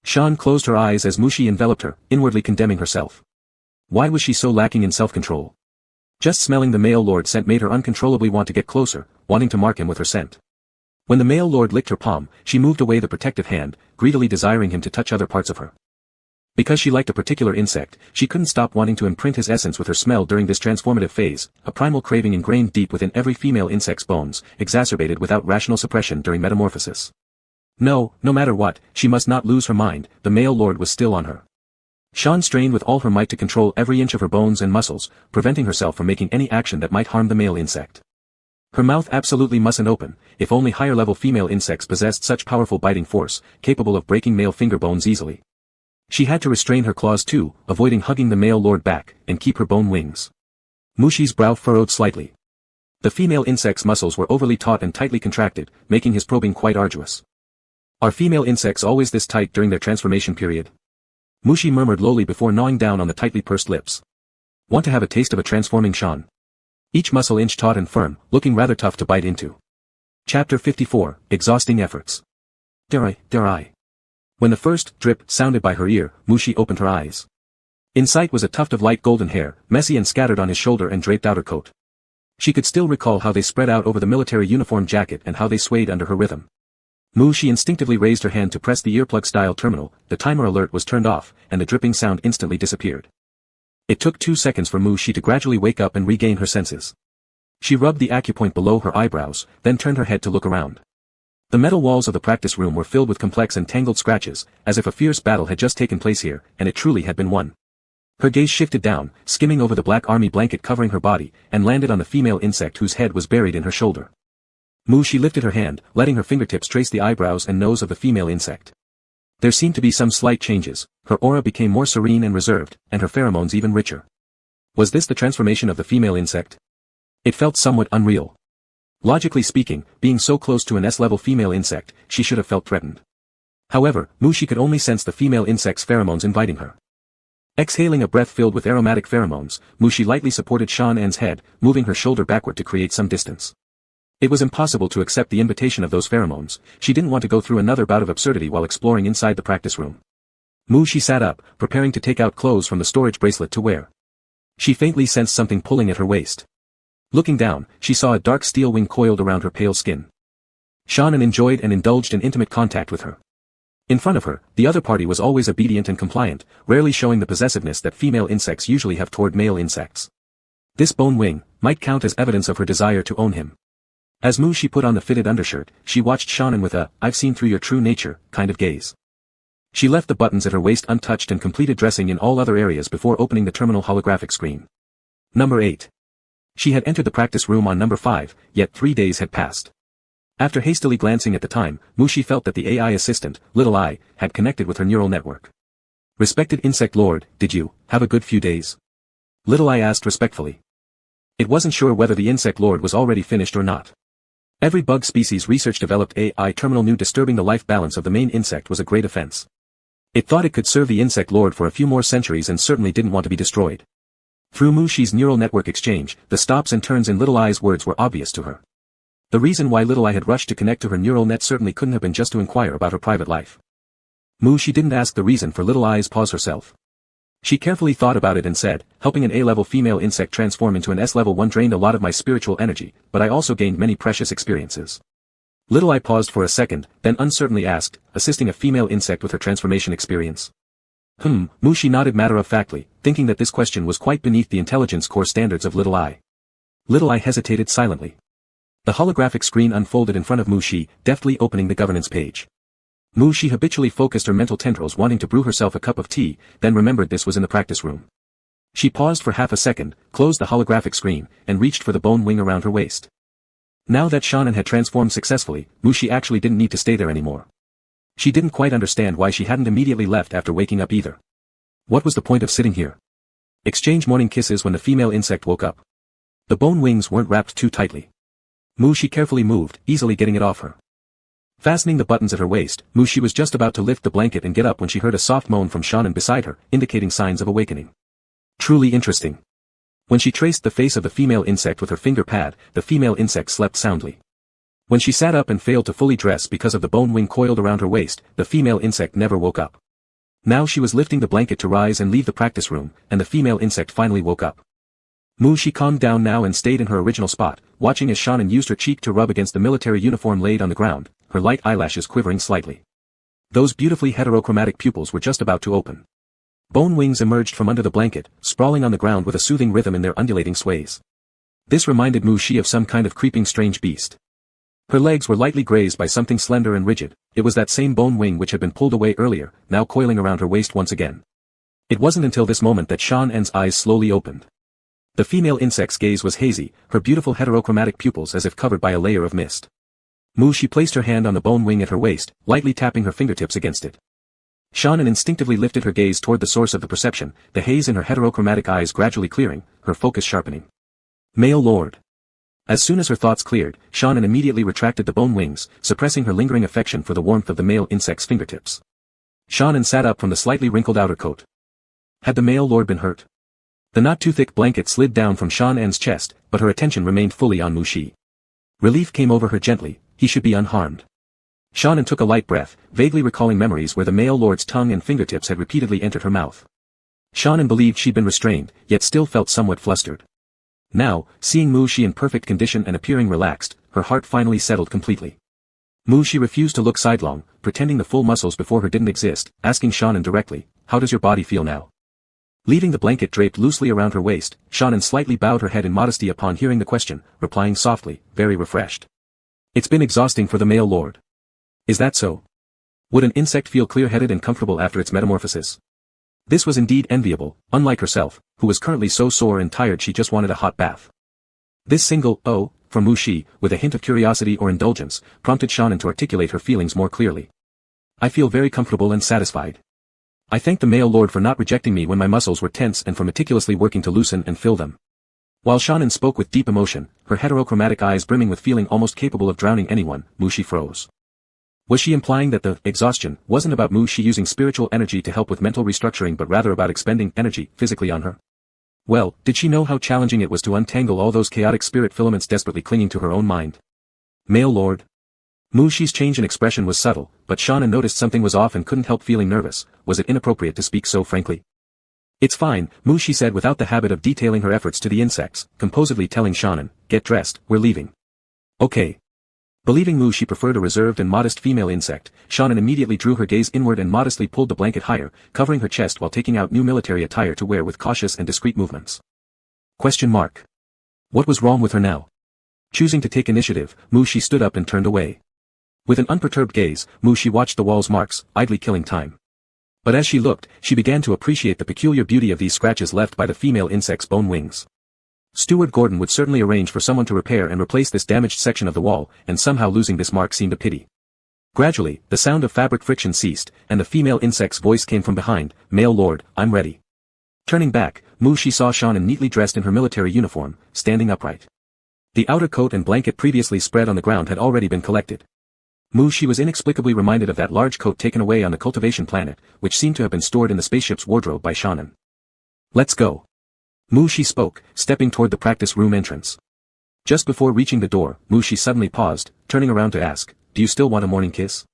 Shan closed her eyes as Mushi enveloped her, inwardly condemning herself. Why was she so lacking in self-control? Just smelling the male lord scent made her uncontrollably want to get closer, wanting to mark him with her scent. When the male lord licked her palm, she moved away the protective hand, greedily desiring him to touch other parts of her. Because she liked a particular insect, she couldn't stop wanting to imprint his essence with her smell during this transformative phase, a primal craving ingrained deep within every female insect's bones, exacerbated without rational suppression during metamorphosis. No matter what, she must not lose her mind, the male lord was still on her. Shan strained with all her might to control every inch of her bones and muscles, preventing herself from making any action that might harm the male insect. Her mouth absolutely mustn't open, if only higher-level female insects possessed such powerful biting force, capable of breaking male finger bones easily. She had to restrain her claws too, avoiding hugging the male lord back, and keep her bone wings. Mushi's brow furrowed slightly. The female insect's muscles were overly taut and tightly contracted, making his probing quite arduous. Are female insects always this tight during their transformation period? Mushi murmured lowly before gnawing down on the tightly pursed lips. Want to have a taste of a transforming Shan? Each muscle inch taut and firm, looking rather tough to bite into. Chapter 54, Exhausting Efforts. Dare I? When the first drip sounded by her ear, Mushi opened her eyes. In sight was a tuft of light golden hair, messy and scattered on his shoulder and draped outer coat. She could still recall how they spread out over the military uniform jacket and how they swayed under her rhythm. She instinctively raised her hand to press the earplug-style terminal, the timer alert was turned off, and the dripping sound instantly disappeared. It took 2 seconds for Mushi to gradually wake up and regain her senses. She rubbed the acupoint below her eyebrows, then turned her head to look around. The metal walls of the practice room were filled with complex and tangled scratches, as if a fierce battle had just taken place here, and it truly had been won. Her gaze shifted down, skimming over the black army blanket covering her body, and landed on the female insect whose head was buried in her shoulder. Mushi lifted her hand, letting her fingertips trace the eyebrows and nose of the female insect. There seemed to be some slight changes, her aura became more serene and reserved, and her pheromones even richer. Was this the transformation of the female insect? It felt somewhat unreal. Logically speaking, being so close to an S-level female insect, she should have felt threatened. However, Mushi could only sense the female insect's pheromones inviting her. Exhaling a breath filled with aromatic pheromones, Mushi lightly supported Shan An's head, moving her shoulder backward to create some distance. It was impossible to accept the invitation of those pheromones. She didn't want to go through another bout of absurdity while exploring inside the practice room. Mushi sat up, preparing to take out clothes from the storage bracelet to wear. She faintly sensed something pulling at her waist. Looking down, she saw a dark steel wing coiled around her pale skin. Shan An enjoyed and indulged in intimate contact with her. In front of her, the other party was always obedient and compliant, rarely showing the possessiveness that female insects usually have toward male insects. This bone wing might count as evidence of her desire to own him. As Mushi put on the fitted undershirt, she watched Shan An with a "I've seen through your true nature" kind of gaze. She left the buttons at her waist untouched and completed dressing in all other areas before opening the terminal holographic screen. Number 8. She had entered the practice room on number 5, yet 3 days had passed. After hastily glancing at the time, Mushi felt that the AI assistant, Little Eye, had connected with her neural network. "Respected Insect Lord, did you have a good few days?" Little Eye asked respectfully. It wasn't sure whether the Insect Lord was already finished or not. Every bug species research developed AI terminal knew disturbing the life balance of the main insect was a great offense. It thought it could serve the Insect Lord for a few more centuries and certainly didn't want to be destroyed. Through Mushi's neural network exchange, the stops and turns in Little Eye's words were obvious to her. The reason why Little Eye had rushed to connect to her neural net certainly couldn't have been just to inquire about her private life. Mushi didn't ask the reason for Little Eye's pause herself. She carefully thought about it and said, "Helping an A-level female insect transform into an S-level one drained a lot of my spiritual energy, but I also gained many precious experiences." Little Eye paused for a second, then uncertainly asked, "Assisting a female insect with her transformation experience?" Mushi nodded matter-of-factly, thinking that this question was quite beneath the intelligence core standards of Little Eye. Little Eye hesitated silently. The holographic screen unfolded in front of Mushi, deftly opening the governance page. Mushi habitually focused her mental tendrils wanting to brew herself a cup of tea, then remembered this was in the practice room. She paused for half a second, closed the holographic screen, and reached for the bone wing around her waist. Now that Shan An had transformed successfully, Mushi actually didn't need to stay there anymore. She didn't quite understand why she hadn't immediately left after waking up either. What was the point of sitting here? Exchange morning kisses when the female insect woke up. The bone wings weren't wrapped too tightly. Mushi carefully moved, easily getting it off her. Fastening the buttons at her waist, Mushi was just about to lift the blanket and get up when she heard a soft moan from Shan An beside her, indicating signs of awakening. Truly interesting. When she traced the face of the female insect with her finger pad, the female insect slept soundly. When she sat up and failed to fully dress because of the bone wing coiled around her waist, the female insect never woke up. Now she was lifting the blanket to rise and leave the practice room, and the female insect finally woke up. Mushi calmed down now and stayed in her original spot, watching as Shan An used her cheek to rub against the military uniform laid on the ground, her light eyelashes quivering slightly. Those beautifully heterochromatic pupils were just about to open. Bone wings emerged from under the blanket, sprawling on the ground with a soothing rhythm in their undulating sways. This reminded Mushi of some kind of creeping strange beast. Her legs were lightly grazed by something slender and rigid. It was that same bone wing which had been pulled away earlier, now coiling around her waist once again. It wasn't until this moment that Shan An's eyes slowly opened. The female insect's gaze was hazy, her beautiful heterochromatic pupils as if covered by a layer of mist. Mushi placed her hand on the bone wing at her waist, lightly tapping her fingertips against it. Shan An instinctively lifted her gaze toward the source of the perception, the haze in her heterochromatic eyes gradually clearing, her focus sharpening. Male Lord. As soon as her thoughts cleared, Shan An immediately retracted the bone wings, suppressing her lingering affection for the warmth of the male insect's fingertips. Shan An sat up from the slightly wrinkled outer coat. Had the male lord been hurt? The not-too-thick blanket slid down from Shan An's chest, but her attention remained fully on Mushi. Relief came over her gently, he should be unharmed. Shan An took a light breath, vaguely recalling memories where the male lord's tongue and fingertips had repeatedly entered her mouth. Shan An believed she'd been restrained, yet still felt somewhat flustered. Now, seeing Mushi in perfect condition and appearing relaxed, her heart finally settled completely. Mushi refused to look sidelong, pretending the full muscles before her didn't exist, asking Shan An directly, "How does your body feel now?" Leaving the blanket draped loosely around her waist, Shan An slightly bowed her head in modesty upon hearing the question, replying softly, very refreshed. "It's been exhausting for the male lord." "Is that so? Would an insect feel clear-headed and comfortable after its metamorphosis?" This was indeed enviable, unlike herself, who was currently so sore and tired she just wanted a hot bath. This single "oh" from Mushi, with a hint of curiosity or indulgence, prompted Shan An to articulate her feelings more clearly. "I feel very comfortable and satisfied." I thanked the male lord for not rejecting me when my muscles were tense and for meticulously working to loosen and fill them. While Shannon spoke with deep emotion, her heterochromatic eyes brimming with feeling almost capable of drowning anyone, Mushi froze. Was she implying that the exhaustion wasn't about Mushi using spiritual energy to help with mental restructuring but rather about expending energy physically on her? Well, did she know how challenging it was to untangle all those chaotic spirit filaments desperately clinging to her own mind? Male lord. Mushi's change in expression was subtle, but Shannon noticed something was off and couldn't help feeling nervous. Was it inappropriate to speak so frankly? It's fine, Mushi said without the habit of detailing her efforts to the insects, composedly telling Shannon, get dressed, we're leaving. Okay. Believing Mushi preferred a reserved and modest female insect, Shannon immediately drew her gaze inward and modestly pulled the blanket higher, covering her chest while taking out new military attire to wear with cautious and discreet movements. Question mark. What was wrong with her now? Choosing to take initiative, Mushi stood up and turned away. With an unperturbed gaze, Mushi watched the wall's marks, idly killing time. But as she looked, she began to appreciate the peculiar beauty of these scratches left by the female insect's bone wings. Steward Gordon would certainly arrange for someone to repair and replace this damaged section of the wall, and somehow losing this mark seemed a pity. Gradually, the sound of fabric friction ceased, and the female insect's voice came from behind, Male Lord, I'm ready. Turning back, Mushi saw Shannon neatly dressed in her military uniform, standing upright. The outer coat and blanket previously spread on the ground had already been collected. Mushi was inexplicably reminded of that large coat taken away on the cultivation planet, which seemed to have been stored in the spaceship's wardrobe by Shannon. Let's go. Mushi spoke, stepping toward the practice room entrance. Just before reaching the door, Mushi suddenly paused, turning around to ask, do you still want a morning kiss?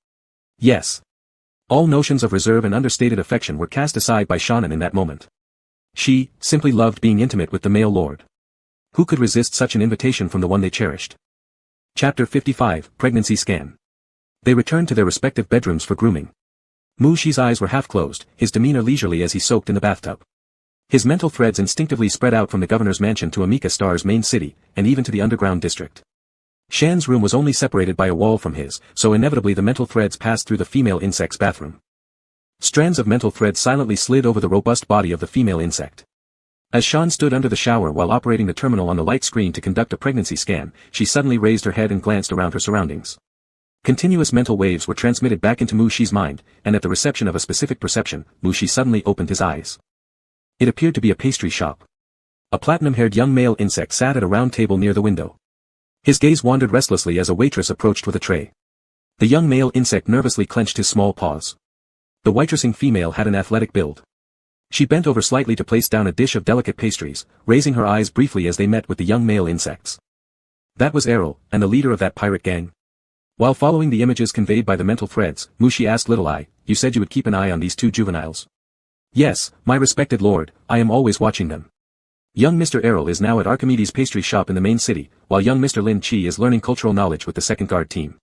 Yes. All notions of reserve and understated affection were cast aside by Shannon in that moment. She simply loved being intimate with the male lord. Who could resist such an invitation from the one they cherished? Chapter 55, Pregnancy Scan. They returned to their respective bedrooms for grooming. Mushi's eyes were half closed, his demeanor leisurely as he soaked in the bathtub. His mental threads instinctively spread out from the governor's mansion to Amika Star's main city, and even to the underground district. Shan's room was only separated by a wall from his, so inevitably the mental threads passed through the female insect's bathroom. Strands of mental thread silently slid over the robust body of the female insect. As Shan stood under the shower while operating the terminal on the light screen to conduct a pregnancy scan, she suddenly raised her head and glanced around her surroundings. Continuous mental waves were transmitted back into Mushi's mind, and at the reception of a specific perception, Mushi suddenly opened his eyes. It appeared to be a pastry shop. A platinum-haired young male insect sat at a round table near the window. His gaze wandered restlessly as a waitress approached with a tray. The young male insect nervously clenched his small paws. The waitressing female had an athletic build. She bent over slightly to place down a dish of delicate pastries, raising her eyes briefly as they met with the young male insects. That was Errol, and the leader of that pirate gang. While following the images conveyed by the mental threads, Mushi asked Little Eye, you said you would keep an eye on these two juveniles. Yes, my respected lord, I am always watching them. Young Mr. Errol is now at Archimedes' pastry shop in the main city, while young Mr. Lin Chi is learning cultural knowledge with the second guard team.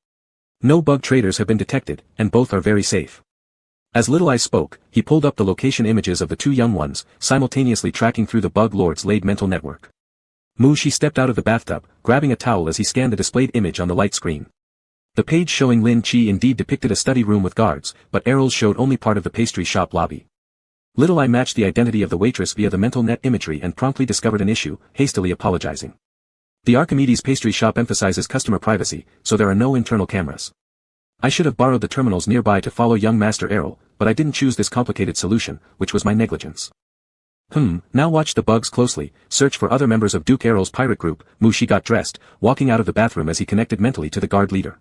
No bug traders have been detected, and both are very safe. As Little Eye spoke, he pulled up the location images of the two young ones, simultaneously tracking through the bug lord's laid mental network. Mushi stepped out of the bathtub, grabbing a towel as he scanned the displayed image on the light screen. The page showing Lin Chi indeed depicted a study room with guards, but Errol's showed only part of the pastry shop lobby. Little Eye matched the identity of the waitress via the mental net imagery and promptly discovered an issue, hastily apologizing. The Archimedes pastry shop emphasizes customer privacy, so there are no internal cameras. I should have borrowed the terminals nearby to follow young Master Errol, but I didn't choose this complicated solution, which was my negligence. Now watch the bugs closely, search for other members of Duke Errol's pirate group. Mushi got dressed, walking out of the bathroom as he connected mentally to the guard leader.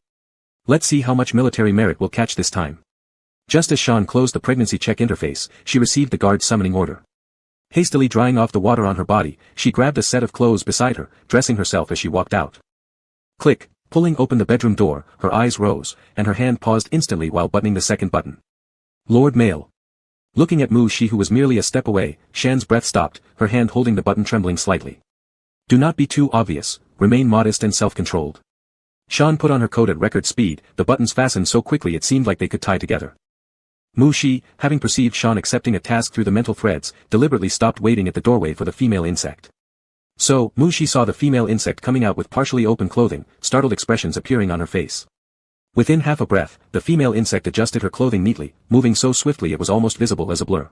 Let's see how much military merit will catch this time. Just as Shan closed the pregnancy check interface, she received the guard's summoning order. Hastily drying off the water on her body, she grabbed a set of clothes beside her, dressing herself as she walked out. Click, pulling open the bedroom door, her eyes rose, and her hand paused instantly while buttoning the second button. Lord Male. Looking at Mushi who was merely a step away, Shan's breath stopped, her hand holding the button trembling slightly. Do not be too obvious, remain modest and self-controlled. Shan put on her coat at record speed, the buttons fastened so quickly it seemed like they could tie together. Mushi, having perceived Shan accepting a task through the mental threads, deliberately stopped waiting at the doorway for the female insect. So, Mushi saw the female insect coming out with partially open clothing, startled expressions appearing on her face. Within half a breath, the female insect adjusted her clothing neatly, moving so swiftly it was almost visible as a blur.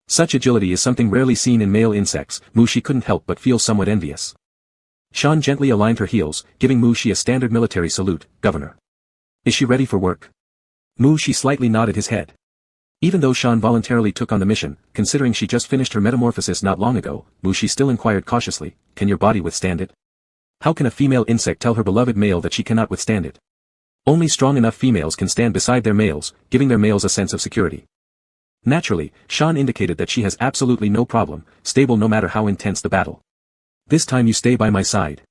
Such agility is something rarely seen in male insects. Mushi couldn't help but feel somewhat envious. Shan gently aligned her heels, giving Mushi a standard military salute. Governor. Is she ready for work? Mushi slightly nodded his head. Even though Shan voluntarily took on the mission, considering she just finished her metamorphosis not long ago, Mushi still inquired cautiously, can your body withstand it? How can a female insect tell her beloved male that she cannot withstand it? Only strong enough females can stand beside their males, giving their males a sense of security. Naturally, Shan indicated that she has absolutely no problem, stable no matter how intense the battle. This time you stay by my side.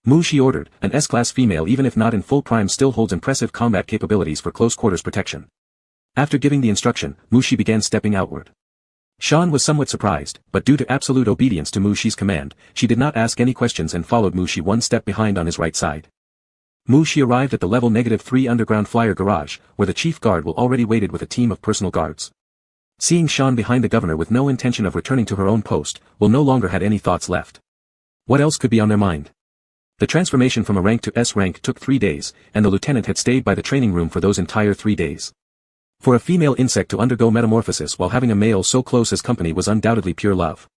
Mushi ordered, an S-class female even if not in full prime still holds impressive combat capabilities for close quarters protection. After giving the instruction, Mushi began stepping outward. Shan was somewhat surprised, but due to absolute obedience to Mushi's command, she did not ask any questions and followed Mushi one step behind on his right side. Mushi arrived at the level -3 underground flyer garage, where the chief guard will already waited with a team of personal guards. Seeing Shan behind the governor with no intention of returning to her own post, Will no longer had any thoughts left. What else could be on their mind? The transformation from a rank to S rank took 3 days, and the lieutenant had stayed by the training room for those entire 3 days. For a female insect to undergo metamorphosis while having a male so close as company was undoubtedly pure love.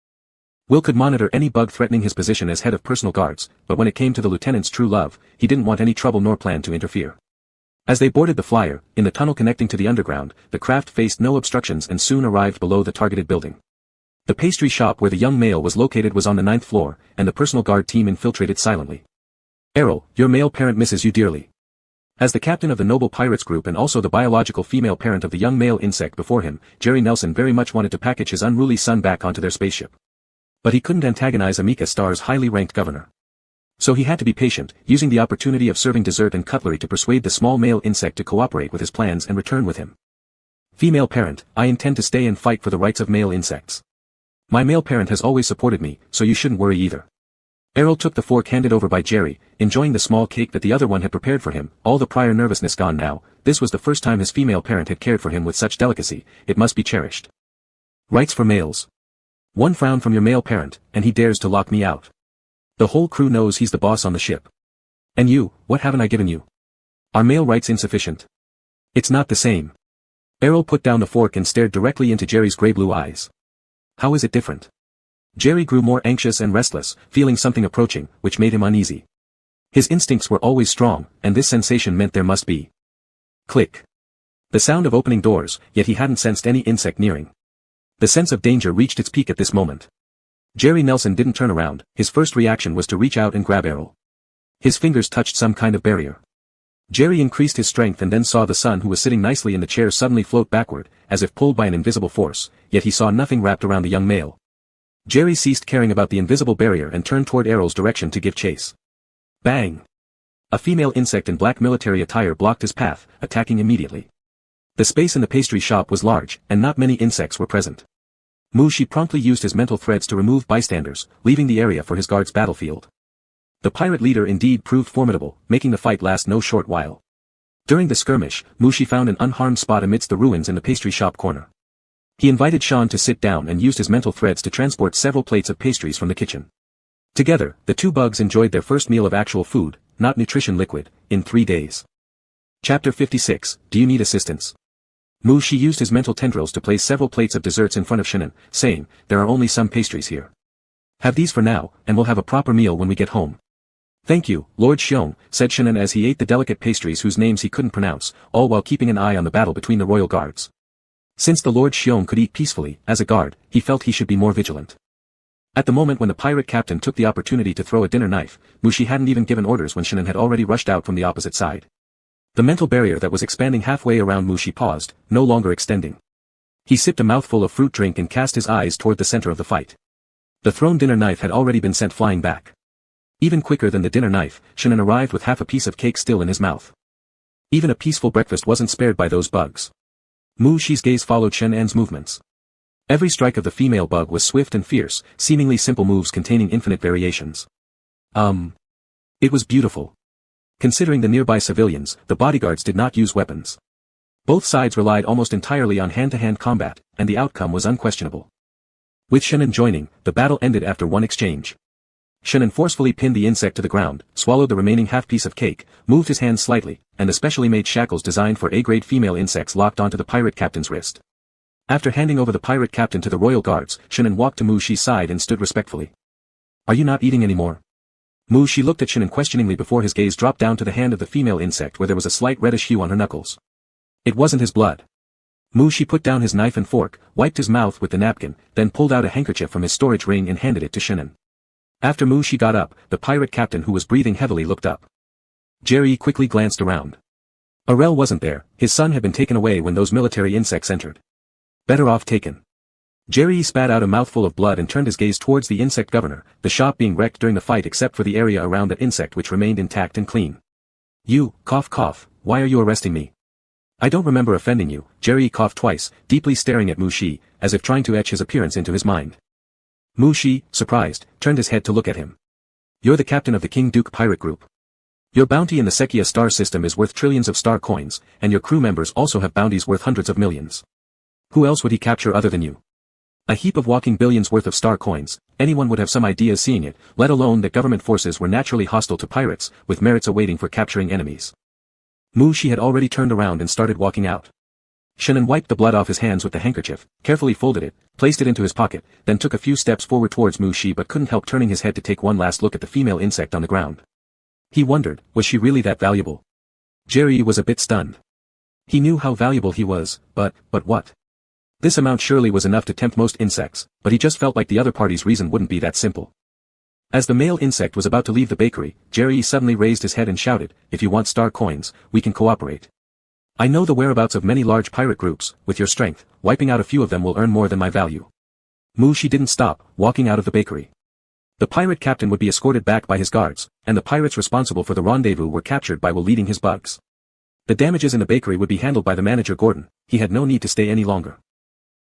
Will could monitor any bug threatening his position as head of personal guards, but when it came to the lieutenant's true love, he didn't want any trouble nor plan to interfere. As they boarded the flyer, in the tunnel connecting to the underground, the craft faced no obstructions and soon arrived below the targeted building. The pastry shop where the young male was located was on the 9th floor, and the personal guard team infiltrated silently. Errol, your male parent misses you dearly. As the captain of the noble pirates group and also the biological female parent of the young male insect before him, Jerry Nelson very much wanted to package his unruly son back onto their spaceship. But he couldn't antagonize Amika Star's highly ranked governor. So he had to be patient, using the opportunity of serving dessert and cutlery to persuade the small male insect to cooperate with his plans and return with him. Female parent, I intend to stay and fight for the rights of male insects. My male parent has always supported me, so you shouldn't worry either. Errol took the fork handed over by Jerry, enjoying the small cake that the other one had prepared for him, all the prior nervousness gone now. This was the first time his female parent had cared for him with such delicacy, it must be cherished. Rights for males. One frown from your male parent, and he dares to lock me out. The whole crew knows he's the boss on the ship. And you, what haven't I given you? Are male rights insufficient? It's not the same. Errol put down the fork and stared directly into Jerry's grey-blue eyes. How is it different? Jerry grew more anxious and restless, feeling something approaching, which made him uneasy. His instincts were always strong, and this sensation meant there must be. Click. The sound of opening doors, yet he hadn't sensed any insect nearing. The sense of danger reached its peak at this moment. Jerry Nelson didn't turn around, his first reaction was to reach out and grab Errol. His fingers touched some kind of barrier. Jerry increased his strength and then saw the son who was sitting nicely in the chair suddenly float backward, as if pulled by an invisible force, yet he saw nothing wrapped around the young male. Jerry ceased caring about the invisible barrier and turned toward Errol's direction to give chase. Bang! A female insect in black military attire blocked his path, attacking immediately. The space in the pastry shop was large, and not many insects were present. Mushi promptly used his mental threads to remove bystanders, leaving the area for his guard's battlefield. The pirate leader indeed proved formidable, making the fight last no short while. During the skirmish, Mushi found an unharmed spot amidst the ruins in the pastry shop corner. He invited Shan to sit down and used his mental threads to transport several plates of pastries from the kitchen. Together, the two bugs enjoyed their first meal of actual food, not nutrition liquid, in 3 days. Chapter 56, Do You Need Assistance? Mushi used his mental tendrils to place several plates of desserts in front of Shannon, saying, there are only some pastries here. Have these for now, and we'll have a proper meal when we get home. Thank you, Lord Xiong, said Shannon as he ate the delicate pastries whose names he couldn't pronounce, all while keeping an eye on the battle between the royal guards. Since the Lord Xiong could eat peacefully, as a guard, he felt he should be more vigilant. At the moment when the pirate captain took the opportunity to throw a dinner knife, Mushi hadn't even given orders when Shannon had already rushed out from the opposite side. The mental barrier that was expanding halfway around Mushi paused, no longer extending. He sipped a mouthful of fruit drink and cast his eyes toward the center of the fight. The thrown dinner knife had already been sent flying back. Even quicker than the dinner knife, Shannon arrived with half a piece of cake still in his mouth. Even a peaceful breakfast wasn't spared by those bugs. Mushi's gaze followed Shannon's movements. Every strike of the female bug was swift and fierce, seemingly simple moves containing infinite variations. It was beautiful. Considering the nearby civilians, the bodyguards did not use weapons. Both sides relied almost entirely on hand-to-hand combat, and the outcome was unquestionable. With Shannon joining, the battle ended after one exchange. Shannon forcefully pinned the insect to the ground, swallowed the remaining half-piece of cake, moved his hands slightly, and the specially made shackles designed for A-grade female insects locked onto the pirate captain's wrist. After handing over the pirate captain to the royal guards, Shannon walked to Mushi's side and stood respectfully. Are you not eating anymore? Mushi looked at Shannon questioningly before his gaze dropped down to the hand of the female insect where there was a slight reddish hue on her knuckles. It wasn't his blood. Mu Shi put down his knife and fork, wiped his mouth with the napkin, then pulled out a handkerchief from his storage ring and handed it to Shannon. After Mu Shi got up, the pirate captain who was breathing heavily looked up. Jerry quickly glanced around. Arel wasn't there, his son had been taken away when those military insects entered. Better off taken. Jerry spat out a mouthful of blood and turned his gaze towards the insect governor, the shop being wrecked during the fight except for the area around that insect which remained intact and clean. You, cough cough, why are you arresting me? I don't remember offending you, Jerry coughed twice, deeply staring at Mu Shi, as if trying to etch his appearance into his mind. Mu Shi, surprised, turned his head to look at him. You're the captain of the King Duke pirate group. Your bounty in the Sekia star system is worth trillions of star coins, and your crew members also have bounties worth hundreds of millions. Who else would he capture other than you? A heap of walking billions worth of star coins, anyone would have some idea seeing it, let alone that government forces were naturally hostile to pirates, with merits awaiting for capturing enemies. Mu Shi had already turned around and started walking out. Shannon wiped the blood off his hands with the handkerchief, carefully folded it, placed it into his pocket, then took a few steps forward towards Mu Shi but couldn't help turning his head to take one last look at the female insect on the ground. He wondered, was she really that valuable? Jerry was a bit stunned. He knew how valuable he was, but what? This amount surely was enough to tempt most insects, but he just felt like the other party's reason wouldn't be that simple. As the male insect was about to leave the bakery, Jerry suddenly raised his head and shouted, if you want star coins, we can cooperate. I know the whereabouts of many large pirate groups, with your strength, wiping out a few of them will earn more than my value. Mu Shi didn't stop, walking out of the bakery. The pirate captain would be escorted back by his guards, and the pirates responsible for the rendezvous were captured by while leading his bugs. The damages in the bakery would be handled by the manager Gordon, he had no need to stay any longer.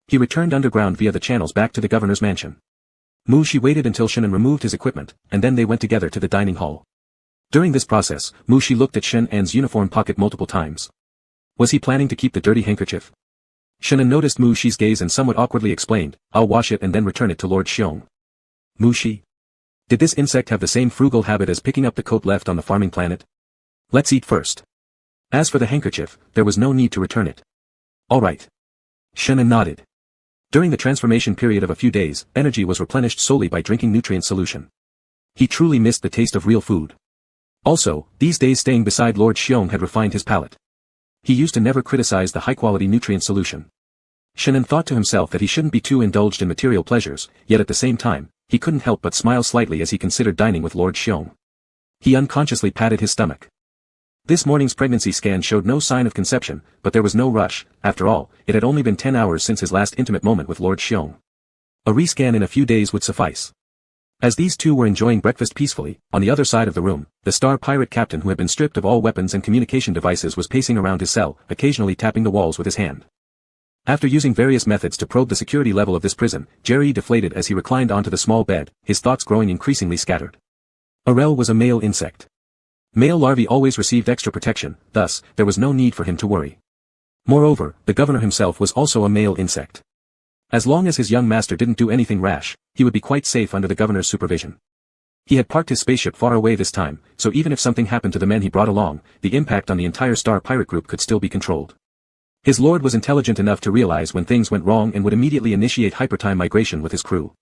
He returned underground via the channels back to the governor's mansion. Mu Shi waited until Shannon removed his equipment, and then they went together to the dining hall. During this process, Mu Shi looked at Shannon's uniform pocket multiple times. Was he planning to keep the dirty handkerchief? Shannon noticed Mu Shi's gaze and somewhat awkwardly explained, I'll wash it and then return it to Lord Xiong. Mu Shi? Did this insect have the same frugal habit as picking up the coat left on the farming planet? Let's eat first. As for the handkerchief, there was no need to return it. All right. Shannon nodded. During the transformation period of a few days, energy was replenished solely by drinking nutrient solution. He truly missed the taste of real food. Also, these days staying beside Lord Xiong had refined his palate. He used to never criticize the high-quality nutrient solution. Shannon thought to himself that he shouldn't be too indulged in material pleasures, yet at the same time, he couldn't help but smile slightly as he considered dining with Lord Xiong. He unconsciously patted his stomach. This morning's pregnancy scan showed no sign of conception, but there was no rush, after all, it had only been 10 hours since his last intimate moment with Lord Xiong. A rescan in a few days would suffice. As these two were enjoying breakfast peacefully, on the other side of the room, the star pirate captain who had been stripped of all weapons and communication devices was pacing around his cell, occasionally tapping the walls with his hand. After using various methods to probe the security level of this prison, Jerry deflated as he reclined onto the small bed, his thoughts growing increasingly scattered. Arel was a male insect. Male larvae always received extra protection, thus, there was no need for him to worry. Moreover, the governor himself was also a male insect. As long as his young master didn't do anything rash, he would be quite safe under the governor's supervision. He had parked his spaceship far away this time, so even if something happened to the men he brought along, the impact on the entire star pirate group could still be controlled. His lord was intelligent enough to realize when things went wrong and would immediately initiate hypertime migration with his crew.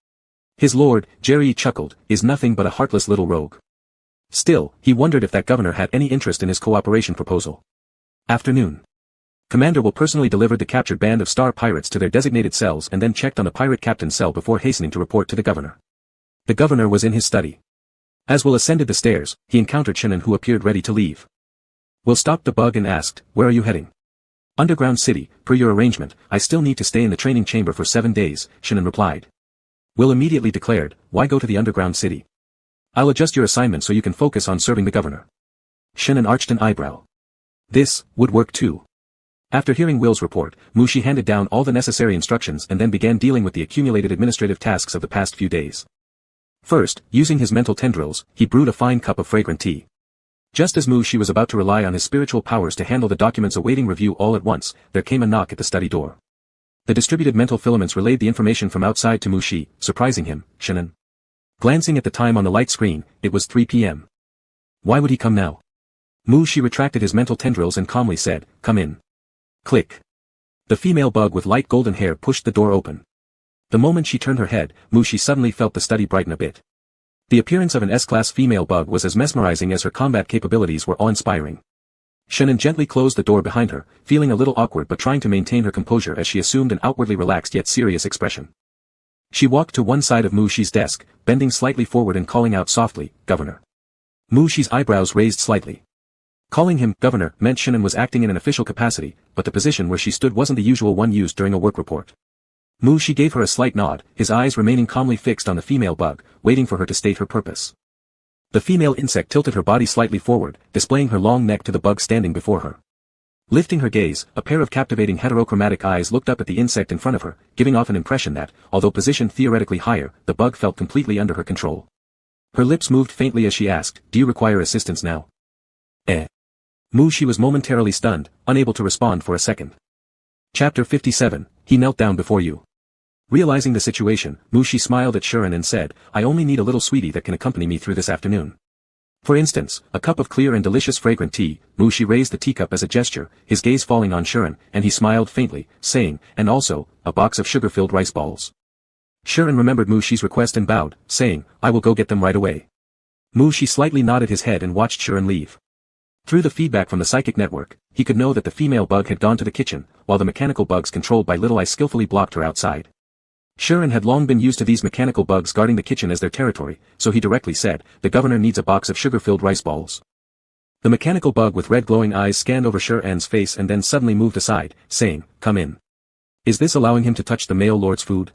His lord, Jerry chuckled, is nothing but a heartless little rogue. Still, he wondered if that governor had any interest in his cooperation proposal. Afternoon. Commander will personally deliver the captured band of star pirates to their designated cells and then checked on the pirate captain's cell before hastening to report to the governor. The governor was in his study. As Will ascended the stairs, he encountered Shannon who appeared ready to leave. Will stopped the bug and asked, where are you heading? Underground City, per your arrangement, I still need to stay in the training chamber for 7 days, Shannon replied. Will immediately declared, why go to the underground city? I'll adjust your assignment so you can focus on serving the governor. Shannon arched an eyebrow. This would work too. After hearing Will's report, Mu Shi handed down all the necessary instructions and then began dealing with the accumulated administrative tasks of the past few days. First, using his mental tendrils, he brewed a fine cup of fragrant tea. Just as Mu Shi was about to rely on his spiritual powers to handle the documents awaiting review all at once, there came a knock at the study door. The distributed mental filaments relayed the information from outside to Mu Shi, surprising him, Shannon. Glancing at the time on the light screen, it was 3 p.m. Why would he come now? Mu Shi retracted his mental tendrils and calmly said, come in. Click. The female bug with light golden hair pushed the door open. The moment she turned her head, Mu Shi suddenly felt the study brighten a bit. The appearance of an S-class female bug was as mesmerizing as her combat capabilities were awe-inspiring. Shannon gently closed the door behind her, feeling a little awkward but trying to maintain her composure as she assumed an outwardly relaxed yet serious expression. She walked to one side of Mu Shi's desk, bending slightly forward and calling out softly, "Governor." Mu Shi's eyebrows raised slightly. Calling him governor meant Shannon was acting in an official capacity, but the position where she stood wasn't the usual one used during a work report. Mu Shi gave her a slight nod, his eyes remaining calmly fixed on the female bug, waiting for her to state her purpose. The female insect tilted her body slightly forward, displaying her long neck to the bug standing before her. Lifting her gaze, a pair of captivating heterochromatic eyes looked up at the insect in front of her, giving off an impression that, although positioned theoretically higher, the bug felt completely under her control. Her lips moved faintly as she asked, "Do you require assistance now?" Mu Shi was momentarily stunned, unable to respond for a second. Chapter 57, He knelt down before you. Realizing the situation, Mu Shi smiled at Shuren and said, "I only need a little sweetie that can accompany me through this afternoon. For instance, a cup of clear and delicious fragrant tea." Mu Shi raised the teacup as a gesture, his gaze falling on Shuren, and he smiled faintly, saying, "And also, a box of sugar-filled rice balls." Shuren remembered Mu Shi's request and bowed, saying, "I will go get them right away." Mu Shi slightly nodded his head and watched Shuren leave. Through the feedback from the psychic network, he could know that the female bug had gone to the kitchen, while the mechanical bugs controlled by Little Eye skillfully blocked her outside. Shuren had long been used to these mechanical bugs guarding the kitchen as their territory, so he directly said, "The governor needs a box of sugar-filled rice balls." The mechanical bug with red glowing eyes scanned over Shuren's face and then suddenly moved aside, saying, "Come in." Is this allowing him to touch the male lord's food?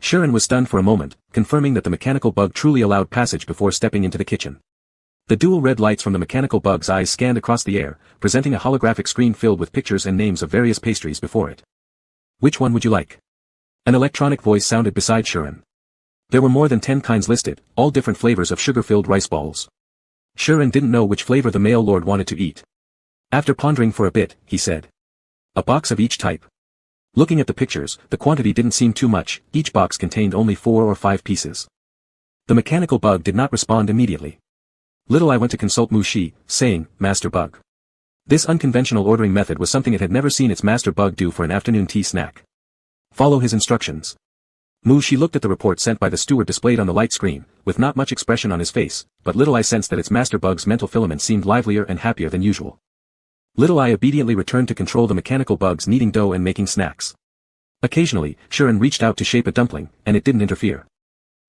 Shuren was stunned for a moment, confirming that the mechanical bug truly allowed passage before stepping into the kitchen. The dual red lights from the mechanical bug's eyes scanned across the air, presenting a holographic screen filled with pictures and names of various pastries before it. "Which one would you like?" An electronic voice sounded beside Shuren. There were more than 10 kinds listed, all different flavors of sugar-filled rice balls. Shuren didn't know which flavor the male lord wanted to eat. After pondering for a bit, he said, "A box of each type." Looking at the pictures, the quantity didn't seem too much, each box contained only 4 or 5 pieces. The mechanical bug did not respond immediately. Little Eye went to consult Mu Shi, saying, "Master Bug." This unconventional ordering method was something it had never seen its master bug do for an afternoon tea snack. "Follow his instructions." Mu Shi looked at the report sent by the steward displayed on the light screen, with not much expression on his face, but Little Eye sensed that its master bug's mental filament seemed livelier and happier than usual. Little Eye obediently returned to control the mechanical bugs kneading dough and making snacks. Occasionally, Shuren reached out to shape a dumpling, and it didn't interfere.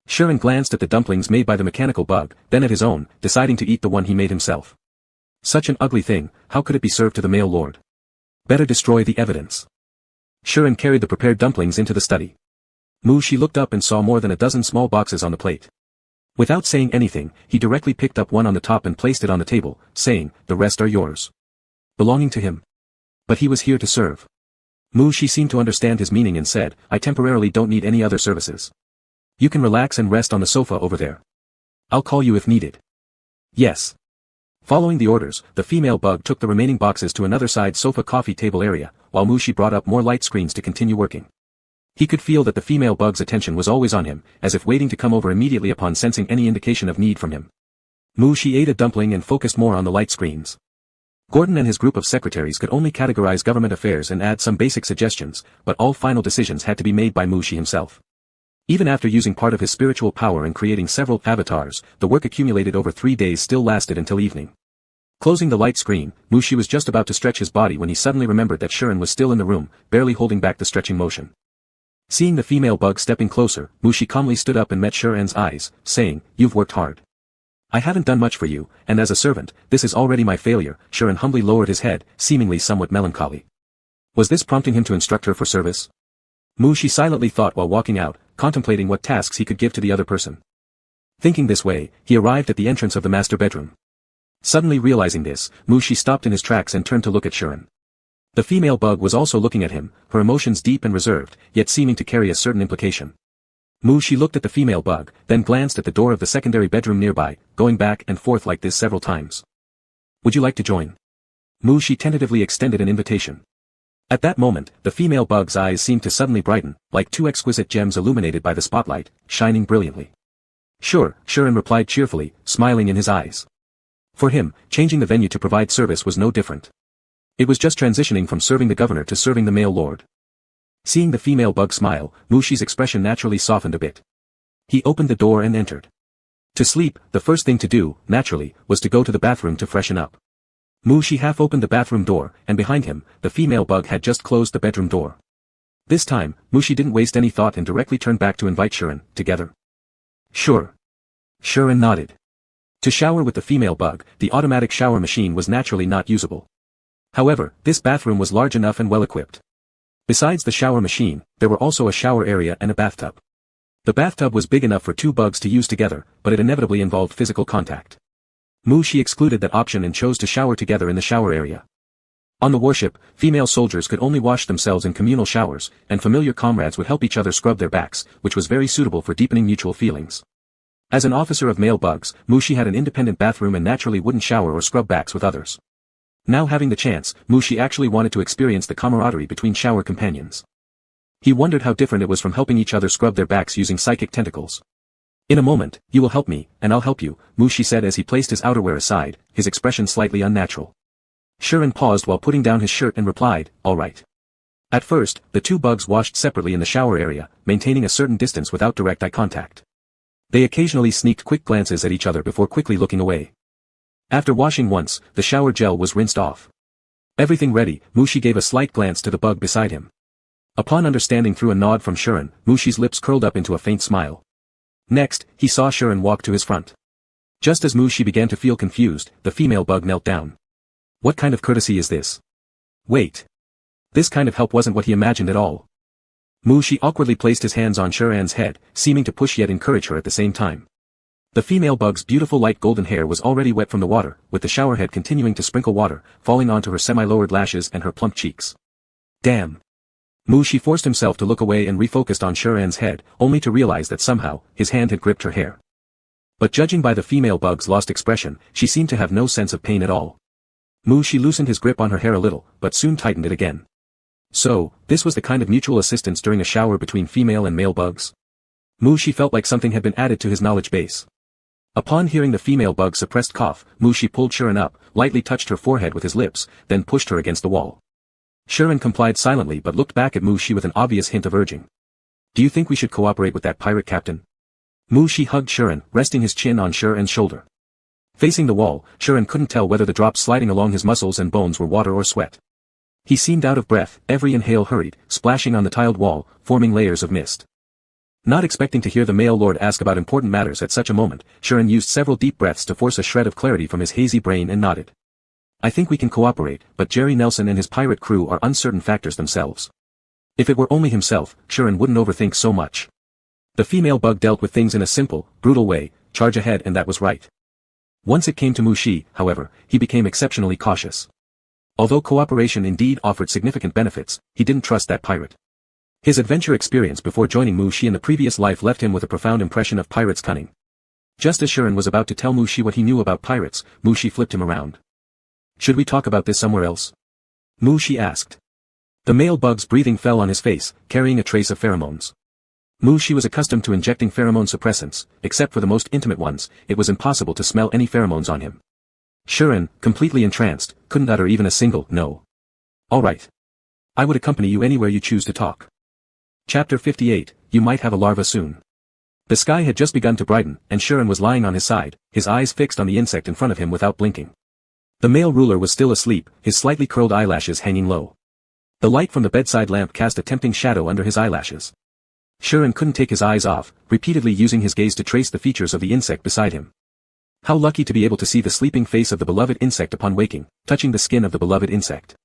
Shuren glanced at the dumplings made by the mechanical bug, then at his own, deciding to eat the one he made himself. Such an ugly thing, how could it be served to the male lord? Better destroy the evidence. Shuren carried the prepared dumplings into the study. Mu Shi looked up and saw more than a dozen small boxes on the plate. Without saying anything, he directly picked up one on the top and placed it on the table, saying, "The rest are yours." Belonging to him. But he was here to serve. Mu Shi seemed to understand his meaning and said, "I temporarily don't need any other services. You can relax and rest on the sofa over there. I'll call you if needed." "Yes." Following the orders, the female bug took the remaining boxes to another side sofa coffee table area, while Mu Shi brought up more light screens to continue working. He could feel that the female bug's attention was always on him, as if waiting to come over immediately upon sensing any indication of need from him. Mu Shi ate a dumpling and focused more on the light screens. Gordon and his group of secretaries could only categorize government affairs and add some basic suggestions, but all final decisions had to be made by Mu Shi himself. Even after using part of his spiritual power and creating several avatars, the work accumulated over 3 days still lasted until evening. Closing the light screen, Mu Shi was just about to stretch his body when he suddenly remembered that Shuren was still in the room, barely holding back the stretching motion. Seeing the female bug stepping closer, Mu Shi calmly stood up and met Shuren's eyes, saying, "You've worked hard. I haven't done much for you, and as a servant, this is already my failure." Shuren humbly lowered his head, seemingly somewhat melancholy. Was this prompting him to instruct her for service? Mu Shi silently thought while walking out, contemplating what tasks he could give to the other person. Thinking this way, he arrived at the entrance of the master bedroom. Suddenly realizing this, Mu Shi stopped in his tracks and turned to look at Shuren. The female bug was also looking at him, her emotions deep and reserved, yet seeming to carry a certain implication. Mu Shi looked at the female bug, then glanced at the door of the secondary bedroom nearby, going back and forth like this several times. "Would you like to join?" Mu Shi tentatively extended an invitation. At that moment, the female bug's eyes seemed to suddenly brighten, like 2 exquisite gems illuminated by the spotlight, shining brilliantly. "Sure," Shuren replied cheerfully, smiling in his eyes. For him, changing the venue to provide service was no different. It was just transitioning from serving the governor to serving the male lord. Seeing the female bug smile, Mu Shi's expression naturally softened a bit. He opened the door and entered. To sleep, the first thing to do, naturally, was to go to the bathroom to freshen up. Mushi half opened the bathroom door, and behind him, the female bug had just closed the bedroom door. This time, Mushi didn't waste any thought and directly turned back to invite Shirin, together. Sure. Shirin nodded. To shower with the female bug, the automatic shower machine was naturally not usable. However, this bathroom was large enough and well-equipped. Besides the shower machine, there were also a shower area and a bathtub. The bathtub was big enough for two bugs to use together, but it inevitably involved physical contact. Mushi excluded that option and chose to shower together in the shower area. On the warship, female soldiers could only wash themselves in communal showers, and familiar comrades would help each other scrub their backs, which was very suitable for deepening mutual feelings. As an officer of male bugs, Mushi had an independent bathroom and naturally wouldn't shower or scrub backs with others. Now having the chance, Mushi actually wanted to experience the camaraderie between shower companions. He wondered how different it was from helping each other scrub their backs using psychic tentacles. In a moment, you will help me, and I'll help you, Mushi said as he placed his outerwear aside, his expression slightly unnatural. Shirin paused while putting down his shirt and replied, all right. At first, the two bugs washed separately in the shower area, maintaining a certain distance without direct eye contact. They occasionally sneaked quick glances at each other before quickly looking away. After washing once, the shower gel was rinsed off. Everything ready, Mushi gave a slight glance to the bug beside him. Upon understanding through a nod from Shirin, Mushi's lips curled up into a faint smile. Next, he saw Shirin walk to his front. Just as Mushi began to feel confused, the female bug knelt down. What kind of courtesy is this? Wait. This kind of help wasn't what he imagined at all. Mushi awkwardly placed his hands on Shirin's head, seeming to push yet encourage her at the same time. The female bug's beautiful light golden hair was already wet from the water, with the showerhead continuing to sprinkle water, falling onto her semi-lowered lashes and her plump cheeks. Damn. Mushi forced himself to look away and refocused on Shirin's head, only to realize that somehow, his hand had gripped her hair. But judging by the female bug's lost expression, she seemed to have no sense of pain at all. Mushi loosened his grip on her hair a little, but soon tightened it again. So, this was the kind of mutual assistance during a shower between female and male bugs? Mushi felt like something had been added to his knowledge base. Upon hearing the female bug's suppressed cough, Mushi pulled Shirin up, lightly touched her forehead with his lips, then pushed her against the wall. Shirin complied silently but looked back at Mushi with an obvious hint of urging. Do you think we should cooperate with that pirate captain? Mushi hugged Shirin, resting his chin on Shirin's shoulder. Facing the wall, Shirin couldn't tell whether the drops sliding along his muscles and bones were water or sweat. He seemed out of breath, every inhale hurried, splashing on the tiled wall, forming layers of mist. Not expecting to hear the male lord ask about important matters at such a moment, Shirin used several deep breaths to force a shred of clarity from his hazy brain and nodded. I think we can cooperate, but Jerry Nelson and his pirate crew are uncertain factors themselves. If it were only himself, Shirin wouldn't overthink so much. The female bug dealt with things in a simple, brutal way, charge ahead, and that was right. Once it came to Mushi, however, he became exceptionally cautious. Although cooperation indeed offered significant benefits, he didn't trust that pirate. His adventure experience before joining Mushi in the previous life left him with a profound impression of pirates' cunning. Just as Shirin was about to tell Mushi what he knew about pirates, Mushi flipped him around. Should we talk about this somewhere else? Mushi asked. The male bug's breathing fell on his face, carrying a trace of pheromones. Mushi was accustomed to injecting pheromone suppressants, except for the most intimate ones, it was impossible to smell any pheromones on him. Shirin, completely entranced, couldn't utter even a single no. All right. I would accompany you anywhere you choose to talk. Chapter 58, You Might Have a Larva Soon. The sky had just begun to brighten, and Shirin was lying on his side, his eyes fixed on the insect in front of him without blinking. The male ruler was still asleep, his slightly curled eyelashes hanging low. The light from the bedside lamp cast a tempting shadow under his eyelashes. Shirin couldn't take his eyes off, repeatedly using his gaze to trace the features of the insect beside him. How lucky to be able to see the sleeping face of the beloved insect upon waking, touching the skin of the beloved insect.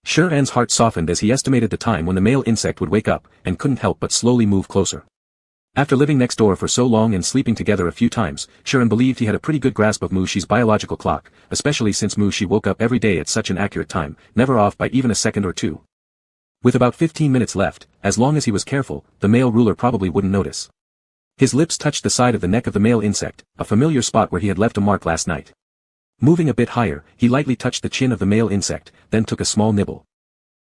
Shirin's heart softened as he estimated the time when the male insect would wake up, and couldn't help but slowly move closer. After living next door for so long and sleeping together a few times, Shirin believed he had a pretty good grasp of Mushi's biological clock, especially since Mushi woke up every day at such an accurate time, never off by even a second or two. With about 15 minutes left, as long as he was careful, the male ruler probably wouldn't notice. His lips touched the side of the neck of the male insect, a familiar spot where he had left a mark last night. Moving a bit higher, he lightly touched the chin of the male insect, then took a small nibble.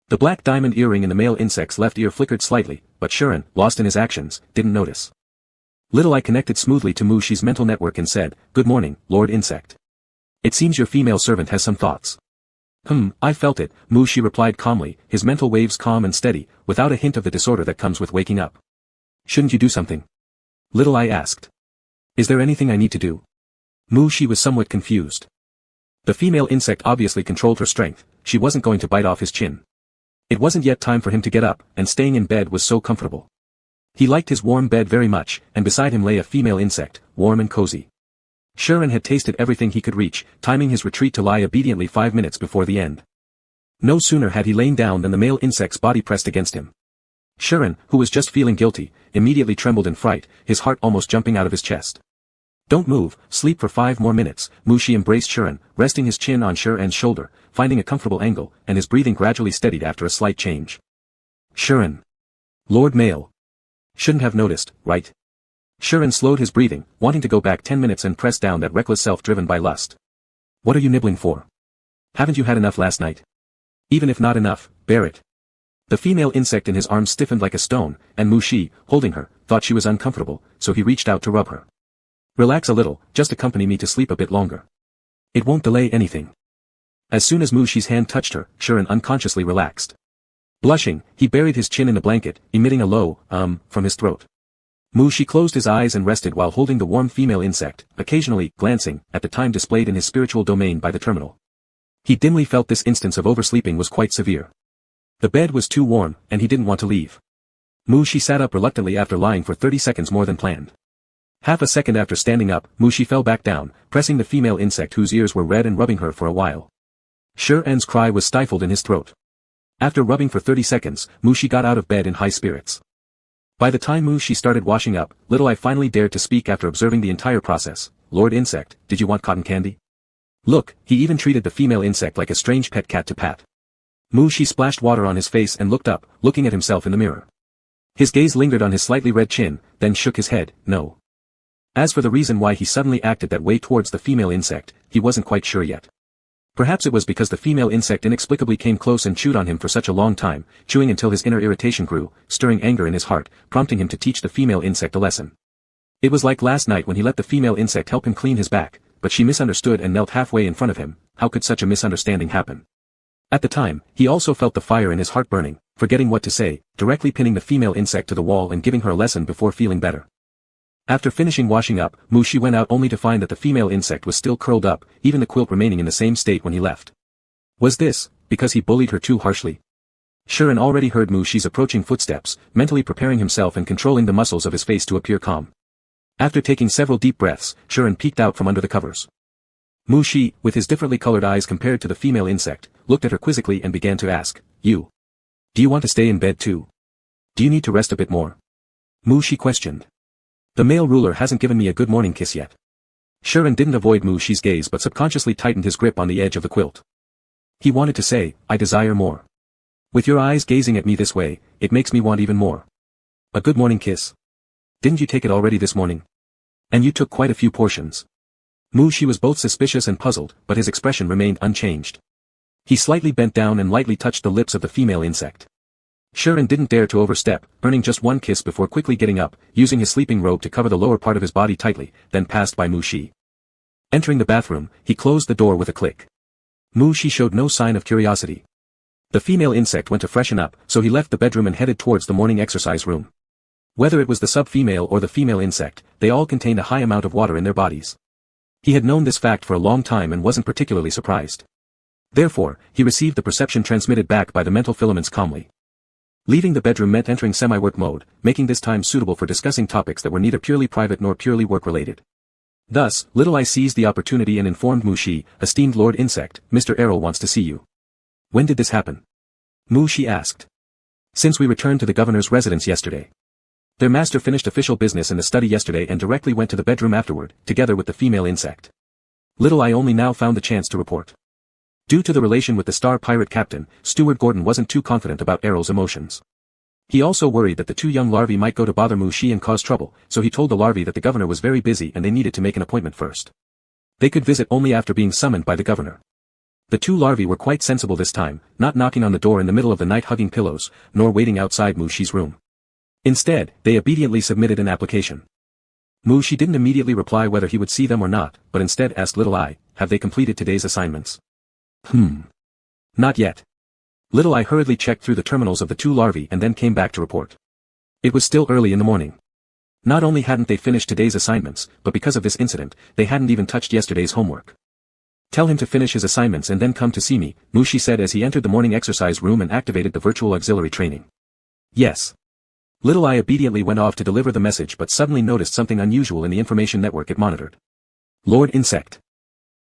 The black diamond earring in the male insect's left ear flickered slightly, but Shirin, lost in his actions, didn't notice. Little Eye connected smoothly to Mushi's mental network and said, "Good morning, Lord Insect. It seems your female servant has some thoughts." I felt it, Mushi replied calmly, his mental waves calm and steady, without a hint of the disorder that comes with waking up. Shouldn't you do something? Little Eye asked. Is there anything I need to do? Mushi was somewhat confused. The female insect obviously controlled her strength, she wasn't going to bite off his chin. It wasn't yet time for him to get up, and staying in bed was so comfortable. He liked his warm bed very much, and beside him lay a female insect, warm and cozy. Shuren had tasted everything he could reach, timing his retreat to lie obediently 5 minutes before the end. No sooner had he lain down than the male insect's body pressed against him. Shuren, who was just feeling guilty, immediately trembled in fright, his heart almost jumping out of his chest. Don't move, sleep for 5 more minutes, Mushi embraced Shuren, resting his chin on Shuren's shoulder, finding a comfortable angle, and his breathing gradually steadied after a slight change. Shuren. Lord Male. Shouldn't have noticed, right? Shuren slowed his breathing, wanting to go back 10 minutes and press down that reckless self driven by lust. What are you nibbling for? Haven't you had enough last night? Even if not enough, bear it. The female insect in his arms stiffened like a stone, and Mushi, holding her, thought she was uncomfortable, so he reached out to rub her. Relax a little, just accompany me to sleep a bit longer. It won't delay anything. As soon as Mushi's hand touched her, Shuren unconsciously relaxed. Blushing, he buried his chin in the blanket, emitting a low, from his throat. Mushi closed his eyes and rested while holding the warm female insect, occasionally glancing at the time displayed in his spiritual domain by the terminal. He dimly felt this instance of oversleeping was quite severe. The bed was too warm, and he didn't want to leave. Mushi sat up reluctantly after lying for 30 seconds more than planned. Half a second after standing up, Mushi fell back down, pressing the female insect whose ears were red and rubbing her for a while. Shuren's cry was stifled in his throat. After rubbing for 30 seconds, Mushi got out of bed in high spirits. By the time Mushi started washing up, Little Eye finally dared to speak after observing the entire process. Lord Insect, did you want cotton candy? Look, he even treated the female insect like a strange pet cat to pat. Mushi splashed water on his face and looked up, looking at himself in the mirror. His gaze lingered on his slightly red chin, then shook his head, no. As for the reason why he suddenly acted that way towards the female insect, he wasn't quite sure yet. Perhaps it was because the female insect inexplicably came close and chewed on him for such a long time, chewing until his inner irritation grew, stirring anger in his heart, prompting him to teach the female insect a lesson. It was like last night when he let the female insect help him clean his back, but she misunderstood and knelt halfway in front of him. How could such a misunderstanding happen? At the time, he also felt the fire in his heart burning, forgetting what to say, directly pinning the female insect to the wall and giving her a lesson before feeling better. After finishing washing up, Mushi went out only to find that the female insect was still curled up, even the quilt remaining in the same state when he left. Was this because he bullied her too harshly? Shuren already heard Mushi's approaching footsteps, mentally preparing himself and controlling the muscles of his face to appear calm. After taking several deep breaths, Shuren peeked out from under the covers. Mushi, with his differently colored eyes compared to the female insect, looked at her quizzically and began to ask, "You? Do you want to stay in bed too? Do you need to rest a bit more?" Mushi questioned. The male ruler hasn't given me a good morning kiss yet. Shuren didn't avoid Mushi's gaze but subconsciously tightened his grip on the edge of the quilt. He wanted to say, I desire more. With your eyes gazing at me this way, it makes me want even more. A good morning kiss? Didn't you take it already this morning? And you took quite a few portions. Mushi was both suspicious and puzzled, but his expression remained unchanged. He slightly bent down and lightly touched the lips of the female insect. Shuren didn't dare to overstep, earning just one kiss before quickly getting up, using his sleeping robe to cover the lower part of his body tightly, then passed by Mushi. Entering the bathroom, he closed the door with a click. Mushi showed no sign of curiosity. The female insect went to freshen up, so he left the bedroom and headed towards the morning exercise room. Whether it was the sub-female or the female insect, they all contained a high amount of water in their bodies. He had known this fact for a long time and wasn't particularly surprised. Therefore, he received the perception transmitted back by the mental filaments calmly. Leaving the bedroom meant entering semi-work mode, making this time suitable for discussing topics that were neither purely private nor purely work-related. Thus, Little Eye seized the opportunity and informed Mushi, esteemed Lord Insect, Mr. Errol wants to see you. When did this happen? Mushi asked. Since we returned to the governor's residence yesterday. Their master finished official business in the study yesterday and directly went to the bedroom afterward, together with the female insect. Little Eye only now found the chance to report. Due to the relation with the star pirate captain, Steward Gordon wasn't too confident about Errol's emotions. He also worried that the two young larvae might go to bother Mushi and cause trouble, so he told the larvae that the governor was very busy and they needed to make an appointment first. They could visit only after being summoned by the governor. The two larvae were quite sensible this time, not knocking on the door in the middle of the night hugging pillows, nor waiting outside Mushi's room. Instead, they obediently submitted an application. Mushi didn't immediately reply whether he would see them or not, but instead asked Little Eye, have they completed today's assignments? Not yet. Little Eye hurriedly checked through the terminals of the two larvae and then came back to report. It was still early in the morning. Not only hadn't they finished today's assignments, but because of this incident, they hadn't even touched yesterday's homework. Tell him to finish his assignments and then come to see me, Mushi said as he entered the morning exercise room and activated the virtual auxiliary training. Yes. Little Eye obediently went off to deliver the message but suddenly noticed something unusual in the information network it monitored. Lord Insect.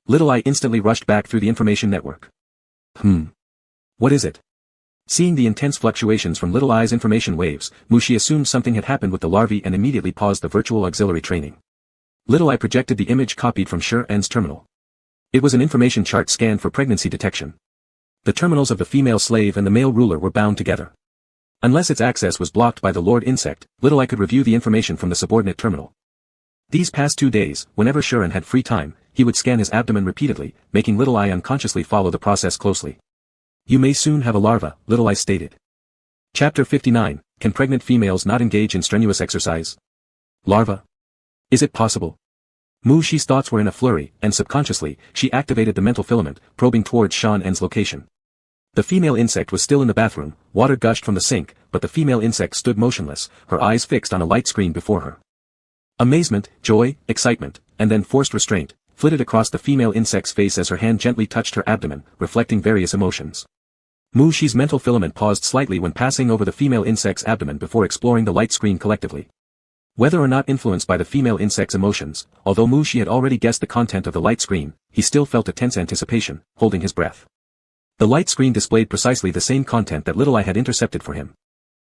Little Eye instantly rushed back through the information network. What is it? Seeing the intense fluctuations from Little Eye's information waves, Mushi assumed something had happened with the larvae and immediately paused the virtual auxiliary training. Little Eye projected the image copied from Sher-En's terminal. It was an information chart scanned for pregnancy detection. The terminals of the female slave and the male ruler were bound together. Unless its access was blocked by the Lord Insect, Little Eye could review the information from the subordinate terminal. These past 2 days, whenever Sher-En had free time, he would scan his abdomen repeatedly, making Little Eye unconsciously follow the process closely. You may soon have a larva, Little Eye stated. Chapter 59, Can pregnant females not engage in strenuous exercise? Larva? Is it possible? Mushi's thoughts were in a flurry, and subconsciously, she activated the mental filament, probing towards Shan-En's location. The female insect was still in the bathroom, water gushed from the sink, but the female insect stood motionless, her eyes fixed on a light screen before her. Amazement, joy, excitement, and then forced restraint, flitted across the female insect's face as her hand gently touched her abdomen, reflecting various emotions. Mushi's mental filament paused slightly when passing over the female insect's abdomen before exploring the light screen collectively. Whether or not influenced by the female insect's emotions, although Mushi had already guessed the content of the light screen, he still felt a tense anticipation, holding his breath. The light screen displayed precisely the same content that Little Eye had intercepted for him.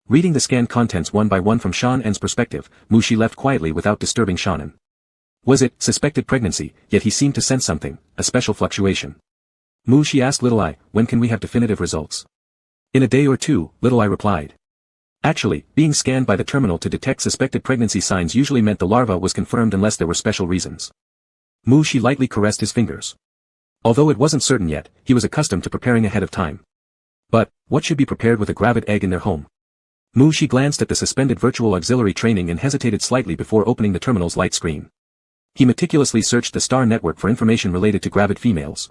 Reading the scanned contents one by one from Shan-En's perspective, Mushi left quietly without disturbing Shan-En. Was it suspected pregnancy, yet he seemed to sense something, a special fluctuation. Mushi asked Little Eye, when can we have definitive results? In a day or two, Little Eye replied. Actually, being scanned by the terminal to detect suspected pregnancy signs usually meant the larva was confirmed unless there were special reasons. Mushi lightly caressed his fingers. Although it wasn't certain yet, he was accustomed to preparing ahead of time. But, what should be prepared with a gravid egg in their home? Mushi glanced at the suspended virtual auxiliary training and hesitated slightly before opening the terminal's light screen. He meticulously searched the star network for information related to gravid females.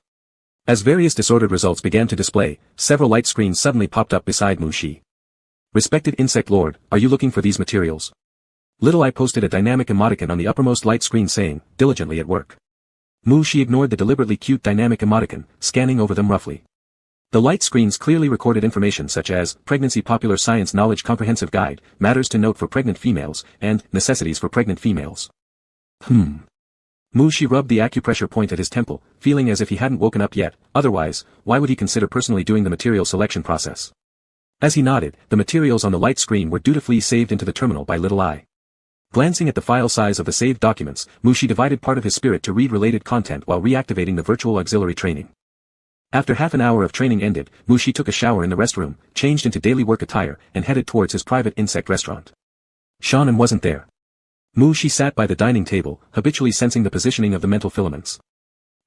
As various disordered results began to display, several light screens suddenly popped up beside Mushi. Respected Insect Lord, are you looking for these materials? Little Eye posted a dynamic emoticon on the uppermost light screen saying, diligently at work. Mushi ignored the deliberately cute dynamic emoticon, scanning over them roughly. The light screens clearly recorded information such as, Pregnancy Popular Science Knowledge Comprehensive Guide, Matters to Note for Pregnant Females, and Necessities for Pregnant Females. Mushi rubbed the acupressure point at his temple, feeling as if he hadn't woken up yet, otherwise, why would he consider personally doing the material selection process? As he nodded, the materials on the light screen were dutifully saved into the terminal by Little Eye. Glancing at the file size of the saved documents, Mushi divided part of his spirit to read related content while reactivating the virtual auxiliary training. After half an hour of training ended, Mushi took a shower in the restroom, changed into daily work attire, and headed towards his private insect restaurant. Shan-En wasn't there. Mushi sat by the dining table, habitually sensing the positioning of the mental filaments.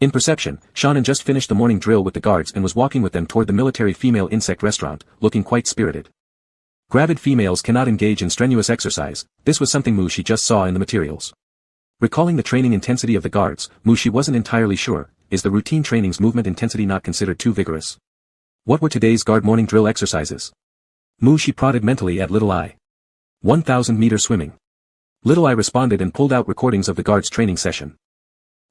In perception, Shan-En just finished the morning drill with the guards and was walking with them toward the military female insect restaurant, looking quite spirited. Gravid females cannot engage in strenuous exercise, this was something Mushi just saw in the materials. Recalling the training intensity of the guards, Mushi wasn't entirely sure, is the routine training's movement intensity not considered too vigorous? What were today's guard morning drill exercises? Mushi prodded mentally at Little Eye. 1,000-meter swimming. Little Eye responded and pulled out recordings of the guard's training session.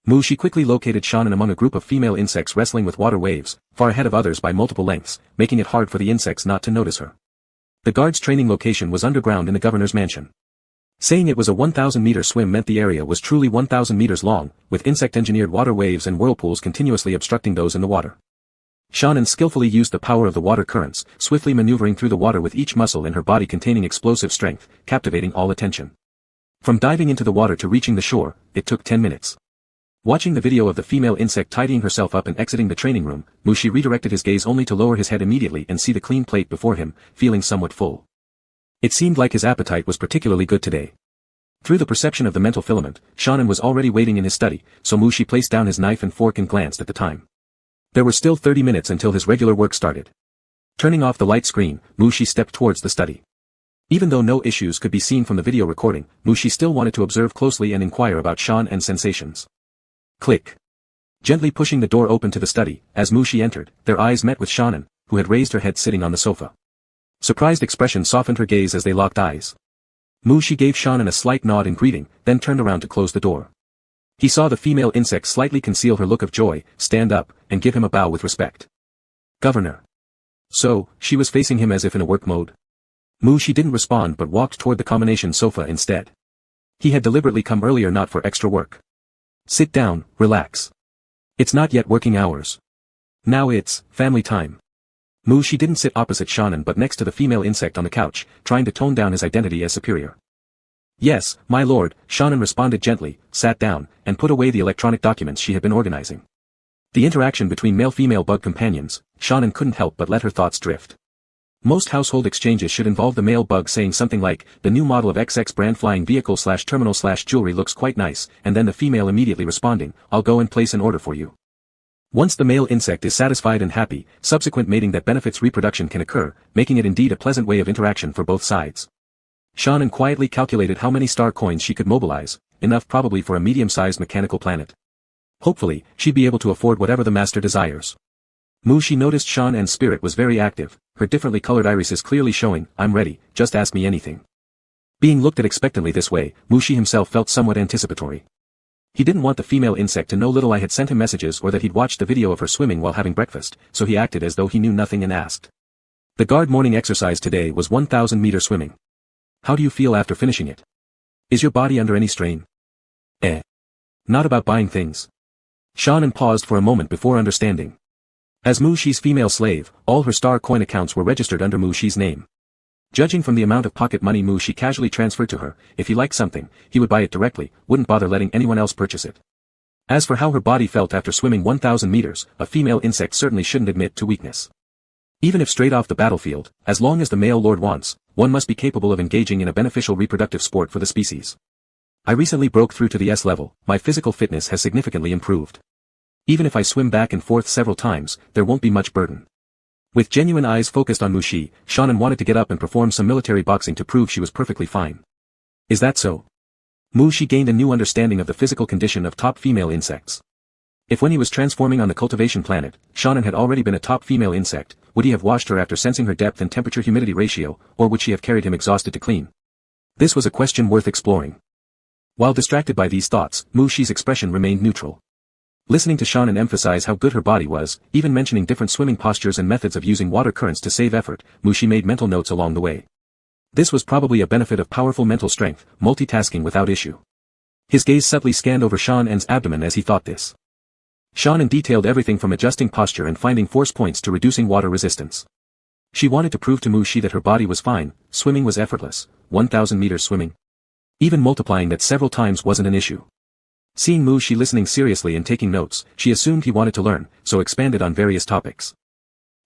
Mushi quickly located Shan-En among a group of female insects wrestling with water waves, far ahead of others by multiple lengths, making it hard for the insects not to notice her. The guard's training location was underground in the governor's mansion. Saying it was a 1,000-meter swim meant the area was truly 1,000 meters long, with insect-engineered water waves and whirlpools continuously obstructing those in the water. Shan-En skillfully used the power of the water currents, swiftly maneuvering through the water with each muscle in her body containing explosive strength, captivating all attention. From diving into the water to reaching the shore, it took 10 minutes. Watching the video of the female insect tidying herself up and exiting the training room, Mushi redirected his gaze only to lower his head immediately and see the clean plate before him, feeling somewhat full. It seemed like his appetite was particularly good today. Through the perception of the mental filament, Shan-En was already waiting in his study, so Mushi placed down his knife and fork and glanced at the time. There were still 30 minutes until his regular work started. Turning off the light screen, Mushi stepped towards the study. Even though no issues could be seen from the video recording, Mushi still wanted to observe closely and inquire about Shan-En's sensations. Click. Gently pushing the door open to the study, as Mushi entered, their eyes met with Shan-En, who had raised her head sitting on the sofa. Surprised expression softened her gaze as they locked eyes. Mushi gave Shan-En a slight nod in greeting, then turned around to close the door. He saw the female insect slightly conceal her look of joy, stand up, and give him a bow with respect. Governor. So, she was facing him as if in a work mode. She didn't respond but walked toward the combination sofa instead. He had deliberately come earlier not for extra work. Sit down, relax. It's not yet working hours. Now it's family time. She didn't sit opposite Shannon but next to the female insect on the couch, trying to tone down his identity as superior. Yes, my lord, Shannon responded gently, sat down, and put away the electronic documents she had been organizing. The interaction between male-female bug companions, Shannon couldn't help but let her thoughts drift. Most household exchanges should involve the male bug saying something like, the new model of XX brand flying vehicle/terminal/jewelry looks quite nice, and then the female immediately responding, I'll go and place an order for you. Once the male insect is satisfied and happy, subsequent mating that benefits reproduction can occur, making it indeed a pleasant way of interaction for both sides. Shannon quietly calculated how many star coins she could mobilize, enough probably for a medium-sized mechanical planet. Hopefully, she'd be able to afford whatever the master desires. She noticed Shannon's spirit was very active, her differently colored irises clearly showing, I'm ready, just ask me anything. Being looked at expectantly this way, Mushi himself felt somewhat anticipatory. He didn't want the female insect to know little I had sent him messages or that he'd watched the video of her swimming while having breakfast, so he acted as though he knew nothing and asked. The guard morning exercise today was 1,000-meter swimming. How do you feel after finishing it? Is your body under any strain? Not about buying things. Shannon paused for a moment before understanding. As Mushi's female slave, all her star coin accounts were registered under Mushi's name. Judging from the amount of pocket money Mushi casually transferred to her, if he liked something, he would buy it directly, wouldn't bother letting anyone else purchase it. As for how her body felt after swimming 1,000 meters, a female insect certainly shouldn't admit to weakness. Even if straight off the battlefield, as long as the male lord wants, one must be capable of engaging in a beneficial reproductive sport for the species. I recently broke through to the S level, my physical fitness has significantly improved. Even if I swim back and forth several times, there won't be much burden. With genuine eyes focused on Mushi, Shannon wanted to get up and perform some military boxing to prove she was perfectly fine. Is that so? Mushi gained a new understanding of the physical condition of top female insects. If when he was transforming on the cultivation planet, Shannon had already been a top female insect, would he have washed her after sensing her depth and temperature-humidity ratio, or would she have carried him exhausted to clean? This was a question worth exploring. While distracted by these thoughts, Mushi's expression remained neutral. Listening to Shannon emphasize how good her body was, even mentioning different swimming postures and methods of using water currents to save effort, Mushi made mental notes along the way. This was probably a benefit of powerful mental strength, multitasking without issue. His gaze subtly scanned over Shannon's abdomen as he thought this. Shannon detailed everything from adjusting posture and finding force points to reducing water resistance. She wanted to prove to Mushi that her body was fine, swimming was effortless, 1,000 meters swimming. Even multiplying that several times wasn't an issue. Seeing Mushi listening seriously and taking notes, she assumed he wanted to learn, so expanded on various topics.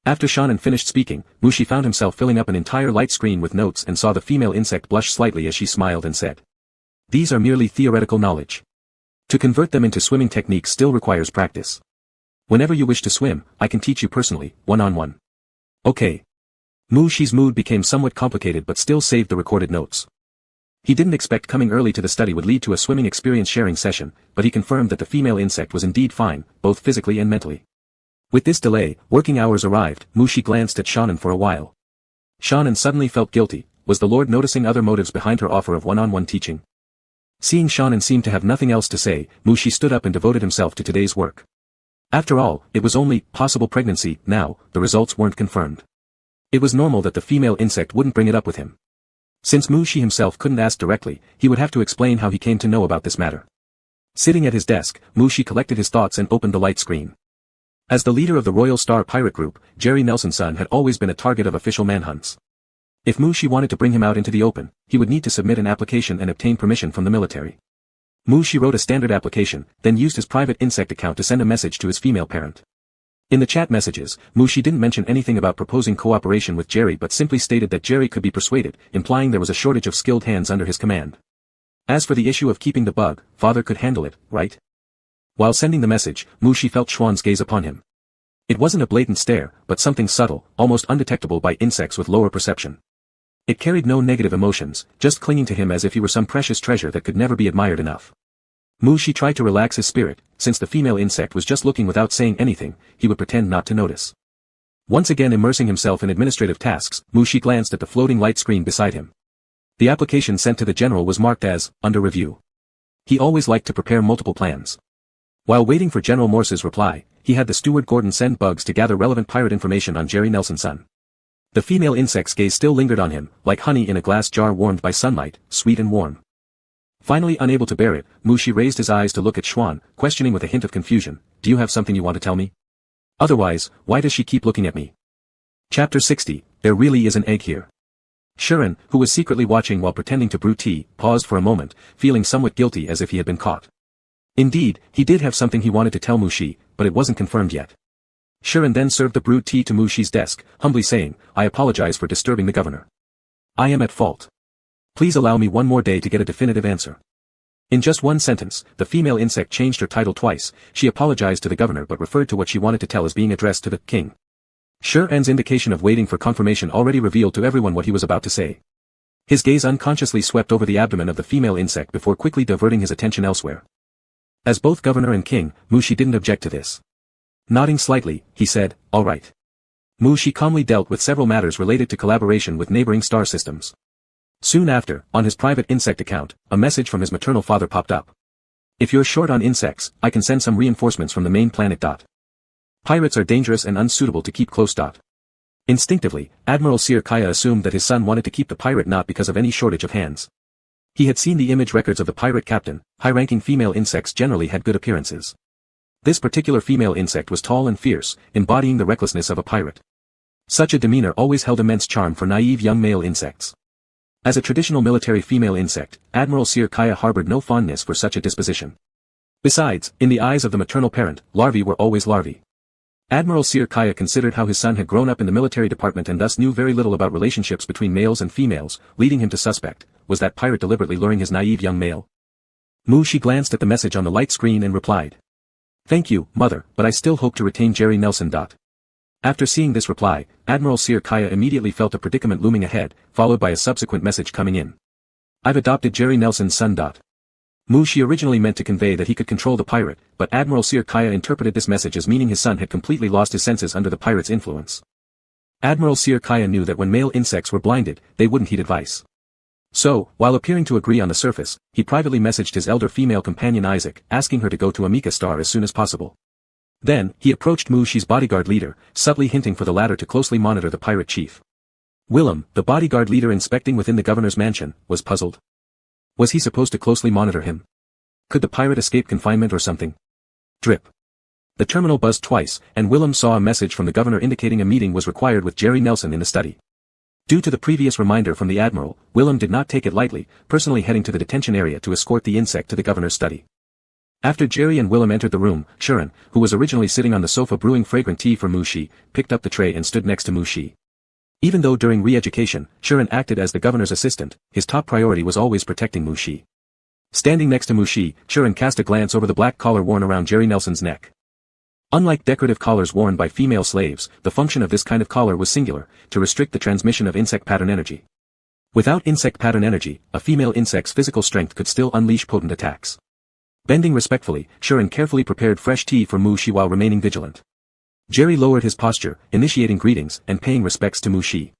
After Shannon finished speaking, Mushi found himself filling up an entire light screen with notes and saw the female insect blush slightly as she smiled and said, "These are merely theoretical knowledge. To convert them into swimming techniques still requires practice. Whenever you wish to swim, I can teach you personally, one-on-one." Okay. Mushi's mood became somewhat complicated but still saved the recorded notes. He didn't expect coming early to the study would lead to a swimming experience sharing session, but he confirmed that the female insect was indeed fine, both physically and mentally. With this delay, working hours arrived. Mushi glanced at Shannon for a while. Shannon suddenly felt guilty. Was the Lord noticing other motives behind her offer of one-on-one teaching? Seeing Shannon seemed to have nothing else to say, Mushi stood up and devoted himself to today's work. After all, it was only possible pregnancy. Now, the results weren't confirmed. It was normal that the female insect wouldn't bring it up with him. Since Mushi himself couldn't ask directly, he would have to explain how he came to know about this matter. Sitting at his desk, Mushi collected his thoughts and opened the light screen. As the leader of the Royal Star Pirate Group, Jerry Nelson's son had always been a target of official manhunts. If Mushi wanted to bring him out into the open, he would need to submit an application and obtain permission from the military. Mushi wrote a standard application, then used his private insect account to send a message to his female parent. In the chat messages, Mushi didn't mention anything about proposing cooperation with Jerry but simply stated that Jerry could be persuaded, implying there was a shortage of skilled hands under his command. As for the issue of keeping the bug, father could handle it, right? While sending the message, Mushi felt Schwann's gaze upon him. It wasn't a blatant stare, but something subtle, almost undetectable by insects with lower perception. It carried no negative emotions, just clinging to him as if he were some precious treasure that could never be admired enough. Mushi tried to relax his spirit. Since the female insect was just looking without saying anything, he would pretend not to notice. Once again immersing himself in administrative tasks, Mushi glanced at the floating light screen beside him. The application sent to the general was marked as, under review. He always liked to prepare multiple plans. While waiting for General Morse's reply, he had the steward Gordon send bugs to gather relevant pirate information on Jerry Nelson's son. The female insect's gaze still lingered on him, like honey in a glass jar warmed by sunlight, sweet and warm. Finally unable to bear it, Mushi raised his eyes to look at Schwan, questioning with a hint of confusion, "Do you have something you want to tell me? Otherwise, why does she keep looking at me?" Chapter 60, There Really Is an Egg Here. Shuren, who was secretly watching while pretending to brew tea, paused for a moment, feeling somewhat guilty as if he had been caught. Indeed, he did have something he wanted to tell Mushi, but it wasn't confirmed yet. Shuren then served the brewed tea to Mushi's desk, humbly saying, "I apologize for disturbing the governor. I am at fault. Please allow me one more day to get a definitive answer." In just one sentence, the female insect changed her title twice. She apologized to the governor but referred to what she wanted to tell as being addressed to the king. Shuren's indication of waiting for confirmation already revealed to everyone what he was about to say. His gaze unconsciously swept over the abdomen of the female insect before quickly diverting his attention elsewhere. As both governor and king, Mushi didn't object to this. Nodding slightly, he said, "All right." Mushi calmly dealt with several matters related to collaboration with neighboring star systems. Soon after, on his private insect account, a message from his maternal father popped up. "If you're short on insects, I can send some reinforcements from the main planet. Pirates are dangerous and unsuitable to keep close. Instinctively, Admiral Sir Kaya assumed that his son wanted to keep the pirate not because of any shortage of hands. He had seen the image records of the pirate captain. High-ranking female insects generally had good appearances. This particular female insect was tall and fierce, embodying the recklessness of a pirate. Such a demeanor always held immense charm for naive young male insects. As a traditional military female insect, Admiral Sir Kaya harbored no fondness for such a disposition. Besides, in the eyes of the maternal parent, larvae were always larvae. Admiral Sir Kaya considered how his son had grown up in the military department and thus knew very little about relationships between males and females, leading him to suspect, was that pirate deliberately luring his naive young male? Mushi glanced at the message on the light screen and replied, "Thank you, mother, but I still hope to retain Jerry Nelson. After seeing this reply, Admiral Sir Kaya immediately felt a predicament looming ahead, followed by a subsequent message coming in. "I've adopted Jerry Nelson's son. Mushi originally meant to convey that he could control the pirate, but Admiral Sir Kaya interpreted this message as meaning his son had completely lost his senses under the pirate's influence. Admiral Sir Kaya knew that when male insects were blinded, they wouldn't heed advice. So, while appearing to agree on the surface, he privately messaged his elder female companion Isaac, asking her to go to Amika Star as soon as possible. Then, he approached Mushi's bodyguard leader, subtly hinting for the latter to closely monitor the pirate chief. Willem, the bodyguard leader inspecting within the governor's mansion, was puzzled. Was he supposed to closely monitor him? Could the pirate escape confinement or something? Drip. The terminal buzzed twice, and Willem saw a message from the governor indicating a meeting was required with Jerry Nelson in the study. Due to the previous reminder from the admiral, Willem did not take it lightly, personally heading to the detention area to escort the insect to the governor's study. After Jerry and Willem entered the room, Shuren, who was originally sitting on the sofa brewing fragrant tea for Mushi, picked up the tray and stood next to Mushi. Even though during re-education, Shuren acted as the governor's assistant, his top priority was always protecting Mushi. Standing next to Mushi, Shuren cast a glance over the black collar worn around Jerry Nelson's neck. Unlike decorative collars worn by female slaves, the function of this kind of collar was singular, to restrict the transmission of insect pattern energy. Without insect pattern energy, a female insect's physical strength could still unleash potent attacks. Bending respectfully, Shuren carefully prepared fresh tea for Mushi while remaining vigilant. Jerry lowered his posture, initiating greetings and paying respects to Mushi.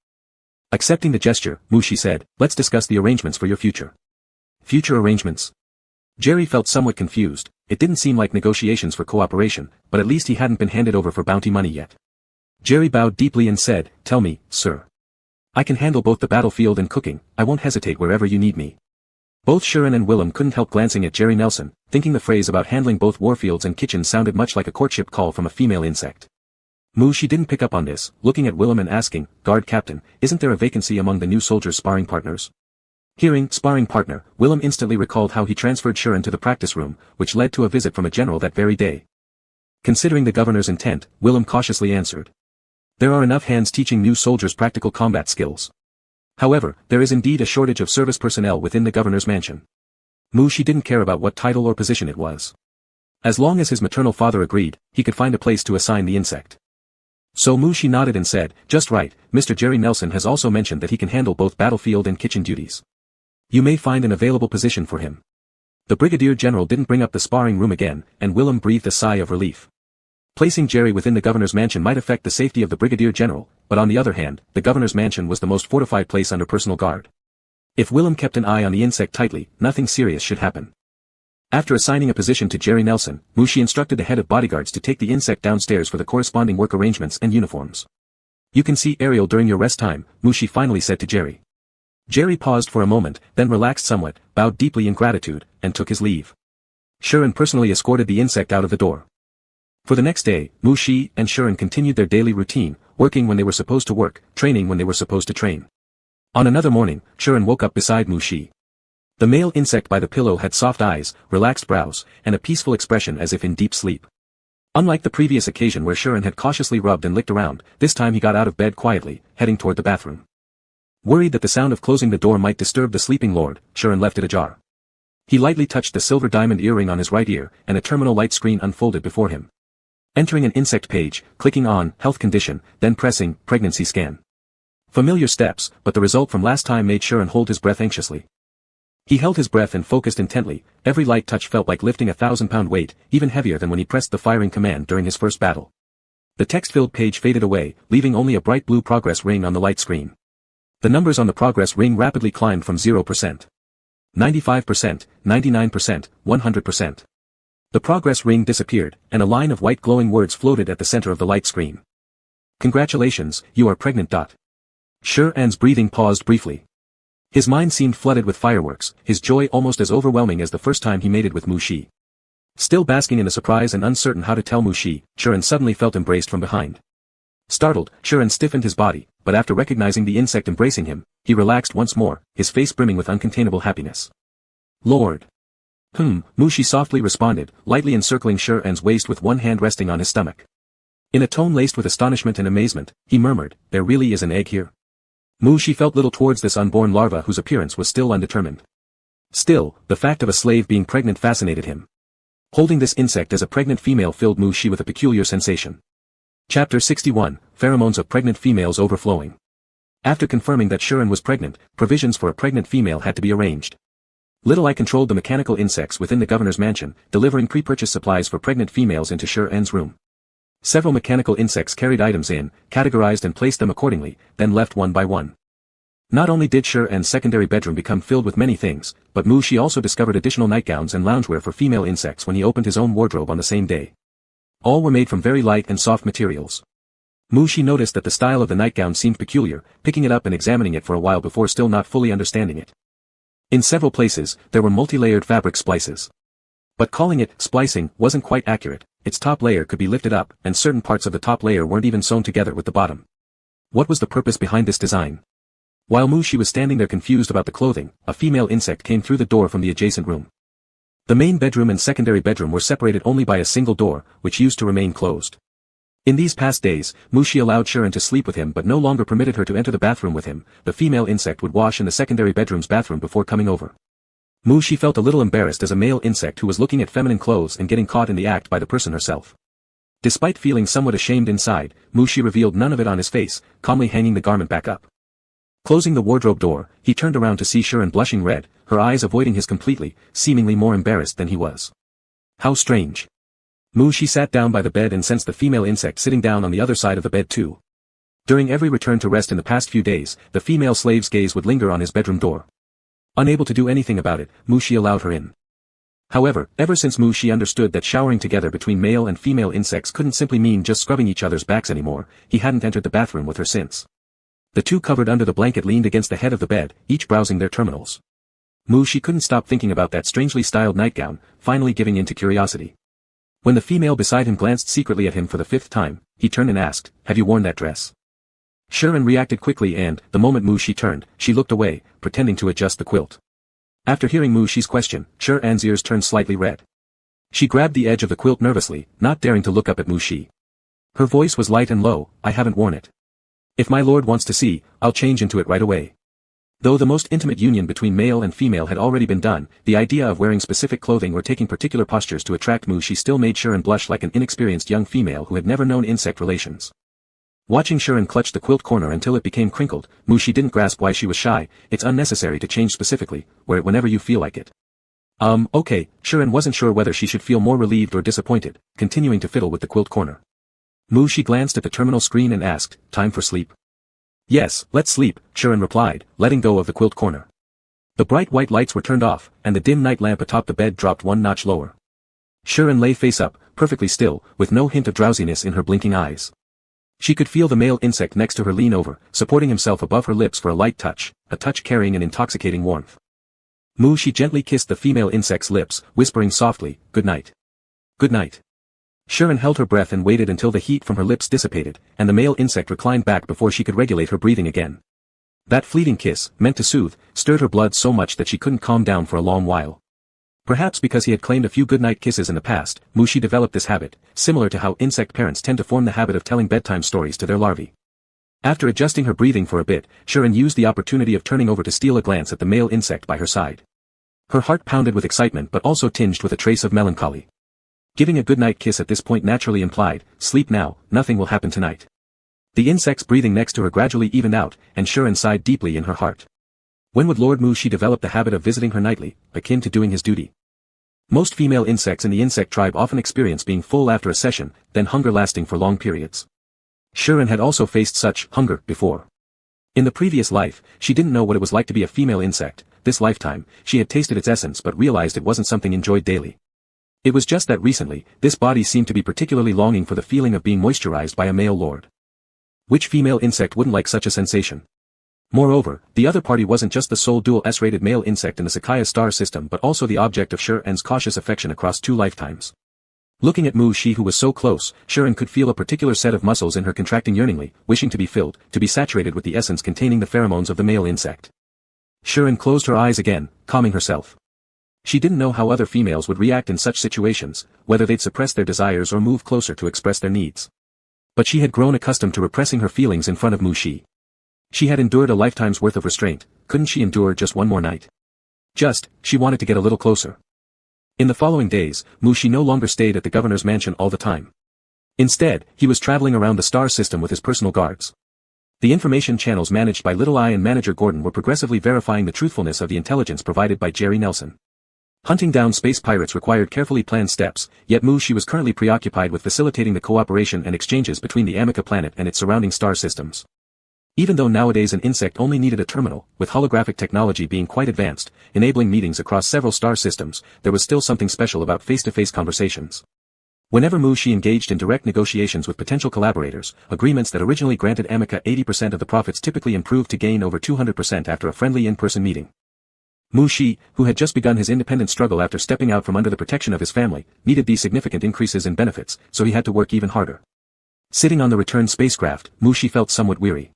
Accepting the gesture, Mushi said, "Let's discuss the arrangements for your future." Future arrangements? Jerry felt somewhat confused. It didn't seem like negotiations for cooperation, but at least he hadn't been handed over for bounty money yet. Jerry bowed deeply and said, "Tell me, sir. I can handle both the battlefield and cooking. I won't hesitate wherever you need me." Both Shuren and Willem couldn't help glancing at Jerry Nelson, thinking the phrase about handling both warfields and kitchens sounded much like a courtship call from a female insect. Mushi didn't pick up on this, looking at Willem and asking, "Guard captain, isn't there a vacancy among the new soldiers' sparring partners?" Hearing sparring partner, Willem instantly recalled how he transferred Shuren to the practice room, which led to a visit from a general that very day. Considering the governor's intent, Willem cautiously answered, "There are enough hands teaching new soldiers practical combat skills. However, there is indeed a shortage of service personnel within the governor's mansion." Mushi didn't care about what title or position it was. As long as his maternal father agreed, he could find a place to assign the insect. So Mushi nodded and said, "Just right, Mr. Jerry Nelson has also mentioned that he can handle both battlefield and kitchen duties. You may find an available position for him." The brigadier general didn't bring up the sparring room again, and Willem breathed a sigh of relief. Placing Jerry within the governor's mansion might affect the safety of the brigadier general, but on the other hand, the governor's mansion was the most fortified place under personal guard. If Willem kept an eye on the insect tightly, nothing serious should happen. After assigning a position to Jerry Nelson, Mushi instructed the head of bodyguards to take the insect downstairs for the corresponding work arrangements and uniforms. You can see Ariel during your rest time, Mushi finally said to Jerry. Jerry paused for a moment, then relaxed somewhat, bowed deeply in gratitude, and took his leave. Shuren personally escorted the insect out of the door. For the next day, Mushi and Shuren continued their daily routine, working when they were supposed to work, training when they were supposed to train. On another morning, Shuren woke up beside Mushi. The male insect by the pillow had soft eyes, relaxed brows, and a peaceful expression as if in deep sleep. Unlike the previous occasion where Shuren had cautiously rubbed and licked around, this time he got out of bed quietly, heading toward the bathroom. Worried that the sound of closing the door might disturb the sleeping lord, Shuren left it ajar. He lightly touched the silver diamond earring on his right ear, and a terminal light screen unfolded before him. Entering an insect page, clicking on Health Condition, then pressing Pregnancy Scan. Familiar steps, but the result from last time made Shuren hold his breath anxiously. He held his breath and focused intently. Every light touch felt like lifting a 1,000-pound weight, even heavier than when he pressed the firing command during his first battle. The text-filled page faded away, leaving only a bright blue progress ring on the light screen. The numbers on the progress ring rapidly climbed from 0%. 95%, 99%, 100%. The progress ring disappeared, and a line of white glowing words floated at the center of the light screen. Congratulations, you are pregnant. Shuren's breathing paused briefly. His mind seemed flooded with fireworks, his joy almost as overwhelming as the first time he mated with Mushi. Still basking in the surprise and uncertain how to tell Mushi, Shuren suddenly felt embraced from behind. Startled, Shuren stiffened his body, but after recognizing the insect embracing him, he relaxed once more, his face brimming with uncontainable happiness. Lord. Mushi softly responded, lightly encircling Shuren's waist with one hand resting on his stomach. In a tone laced with astonishment and amazement, he murmured, there really is an egg here. Mushi felt little towards this unborn larva whose appearance was still undetermined. Still, the fact of a slave being pregnant fascinated him. Holding this insect as a pregnant female filled Mushi with a peculiar sensation. Chapter 61, Pheromones of Pregnant Females Overflowing. After confirming that Shuren was pregnant, provisions for a pregnant female had to be arranged. Little I controlled the mechanical insects within the governor's mansion, delivering pre-purchased supplies for pregnant females into Shuren's room. Several mechanical insects carried items in, categorized and placed them accordingly, then left one by one. Not only did Shuren's secondary bedroom become filled with many things, but Mushi also discovered additional nightgowns and loungewear for female insects when he opened his own wardrobe on the same day. All were made from very light and soft materials. Mushi noticed that the style of the nightgown seemed peculiar, picking it up and examining it for a while before still not fully understanding it. In several places, there were multi-layered fabric splices. But calling it splicing wasn't quite accurate. Its top layer could be lifted up, and certain parts of the top layer weren't even sewn together with the bottom. What was the purpose behind this design? While Mushi was standing there confused about the clothing, a female insect came through the door from the adjacent room. The main bedroom and secondary bedroom were separated only by a single door, which used to remain closed. In these past days, Mushi allowed Shuren to sleep with him but no longer permitted her to enter the bathroom with him. The female insect would wash in the secondary bedroom's bathroom before coming over. Mushi felt a little embarrassed as a male insect who was looking at feminine clothes and getting caught in the act by the person herself. Despite feeling somewhat ashamed inside, Mushi revealed none of it on his face, calmly hanging the garment back up. Closing the wardrobe door, he turned around to see Shuren blushing red, her eyes avoiding his completely, seemingly more embarrassed than he was. How strange. Mushi sat down by the bed and sensed the female insect sitting down on the other side of the bed too. During every return to rest in the past few days, the female slave's gaze would linger on his bedroom door. Unable to do anything about it, Mushi allowed her in. However, ever since Mushi understood that showering together between male and female insects couldn't simply mean just scrubbing each other's backs anymore, he hadn't entered the bathroom with her since. The two covered under the blanket leaned against the head of the bed, each browsing their terminals. Mushi couldn't stop thinking about that strangely styled nightgown, finally giving in to curiosity. When the female beside him glanced secretly at him for the 5th time, he turned and asked, "Have you worn that dress?" Shuren reacted quickly and, the moment Mushi turned, she looked away, pretending to adjust the quilt. After hearing Mushi's question, Shuren's ears turned slightly red. She grabbed the edge of the quilt nervously, not daring to look up at Mushi. Her voice was light and low, "I haven't worn it. If my lord wants to see, I'll change into it right away." Though the most intimate union between male and female had already been done, the idea of wearing specific clothing or taking particular postures to attract Mushi still made Shuren blush like an inexperienced young female who had never known insect relations. Watching Shuren clutch the quilt corner until it became crinkled, Mushi didn't grasp why she was shy. "It's unnecessary to change specifically, wear it whenever you feel like it." Okay, Shuren wasn't sure whether she should feel more relieved or disappointed, continuing to fiddle with the quilt corner. Mushi glanced at the terminal screen and asked, "Time for sleep?" "Yes, let's sleep," Shuren replied, letting go of the quilt corner. The bright white lights were turned off, and the dim night lamp atop the bed dropped one notch lower. Sharon lay face up, perfectly still, with no hint of drowsiness in her blinking eyes. She could feel the male insect next to her lean over, supporting himself above her lips for a light touch, a touch carrying an intoxicating warmth. She gently kissed the female insect's lips, whispering softly, "Good night. Good night." Sharon held her breath and waited until the heat from her lips dissipated, and the male insect reclined back before she could regulate her breathing again. That fleeting kiss, meant to soothe, stirred her blood so much that she couldn't calm down for a long while. Perhaps because he had claimed a few goodnight kisses in the past, Mushi developed this habit, similar to how insect parents tend to form the habit of telling bedtime stories to their larvae. After adjusting her breathing for a bit, Sharon used the opportunity of turning over to steal a glance at the male insect by her side. Her heart pounded with excitement but also tinged with a trace of melancholy. Giving a goodnight kiss at this point naturally implied, "Sleep now, nothing will happen tonight." The insect's breathing next to her gradually evened out, and Sharon sighed deeply in her heart. When would Lord Mushi develop the habit of visiting her nightly, akin to doing his duty? Most female insects in the insect tribe often experience being full after a session, then hunger lasting for long periods. Sharon had also faced such hunger before. In the previous life, she didn't know what it was like to be a female insect. This lifetime, she had tasted its essence but realized it wasn't something enjoyed daily. It was just that recently, this body seemed to be particularly longing for the feeling of being moisturized by a male lord. Which female insect wouldn't like such a sensation? Moreover, the other party wasn't just the sole dual S-rated male insect in the Sakaya star system but also the object of Sharon's cautious affection across 2 lifetimes. Looking at Mushi who was so close, Sharon could feel a particular set of muscles in her contracting yearningly, wishing to be filled, to be saturated with the essence containing the pheromones of the male insect. Sharon closed her eyes again, calming herself. She didn't know how other females would react in such situations, whether they'd suppress their desires or move closer to express their needs. But she had grown accustomed to repressing her feelings in front of Mushi. She had endured a lifetime's worth of restraint, couldn't she endure just one more night? She wanted to get a little closer. In the following days, Mushi no longer stayed at the governor's mansion all the time. Instead, he was traveling around the star system with his personal guards. The information channels managed by Little Eye and Manager Gordon were progressively verifying the truthfulness of the intelligence provided by Jerry Nelson. Hunting down space pirates required carefully planned steps, yet Mushi was currently preoccupied with facilitating the cooperation and exchanges between the Amica planet and its surrounding star systems. Even though nowadays an insect only needed a terminal, with holographic technology being quite advanced, enabling meetings across several star systems, there was still something special about face-to-face conversations. Whenever Mushi engaged in direct negotiations with potential collaborators, agreements that originally granted Amica 80% of the profits typically improved to gain over 200% after a friendly in-person meeting. Mushi, who had just begun his independent struggle after stepping out from under the protection of his family, needed these significant increases in benefits, so he had to work even harder. Sitting on the return spacecraft, Mushi felt somewhat weary.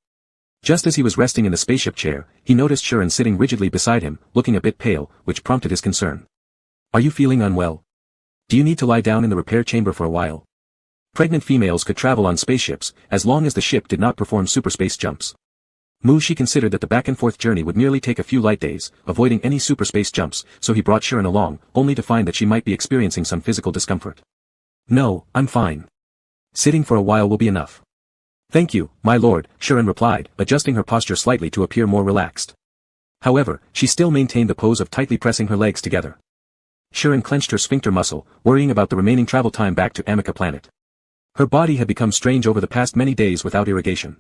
Just as he was resting in the spaceship chair, he noticed Sharon sitting rigidly beside him, looking a bit pale, which prompted his concern. "Are you feeling unwell? Do you need to lie down in the repair chamber for a while?" Pregnant females could travel on spaceships, as long as the ship did not perform superspace jumps. Mushi considered that the back-and-forth journey would merely take a few light days, avoiding any superspace jumps, so he brought Sharon along, only to find that she might be experiencing some physical discomfort. "No, I'm fine. Sitting for a while will be enough." "Thank you, my lord," Sharon replied, adjusting her posture slightly to appear more relaxed. However, she still maintained the pose of tightly pressing her legs together. Sharon clenched her sphincter muscle, worrying about the remaining travel time back to Amica planet. Her body had become strange over the past many days without irrigation.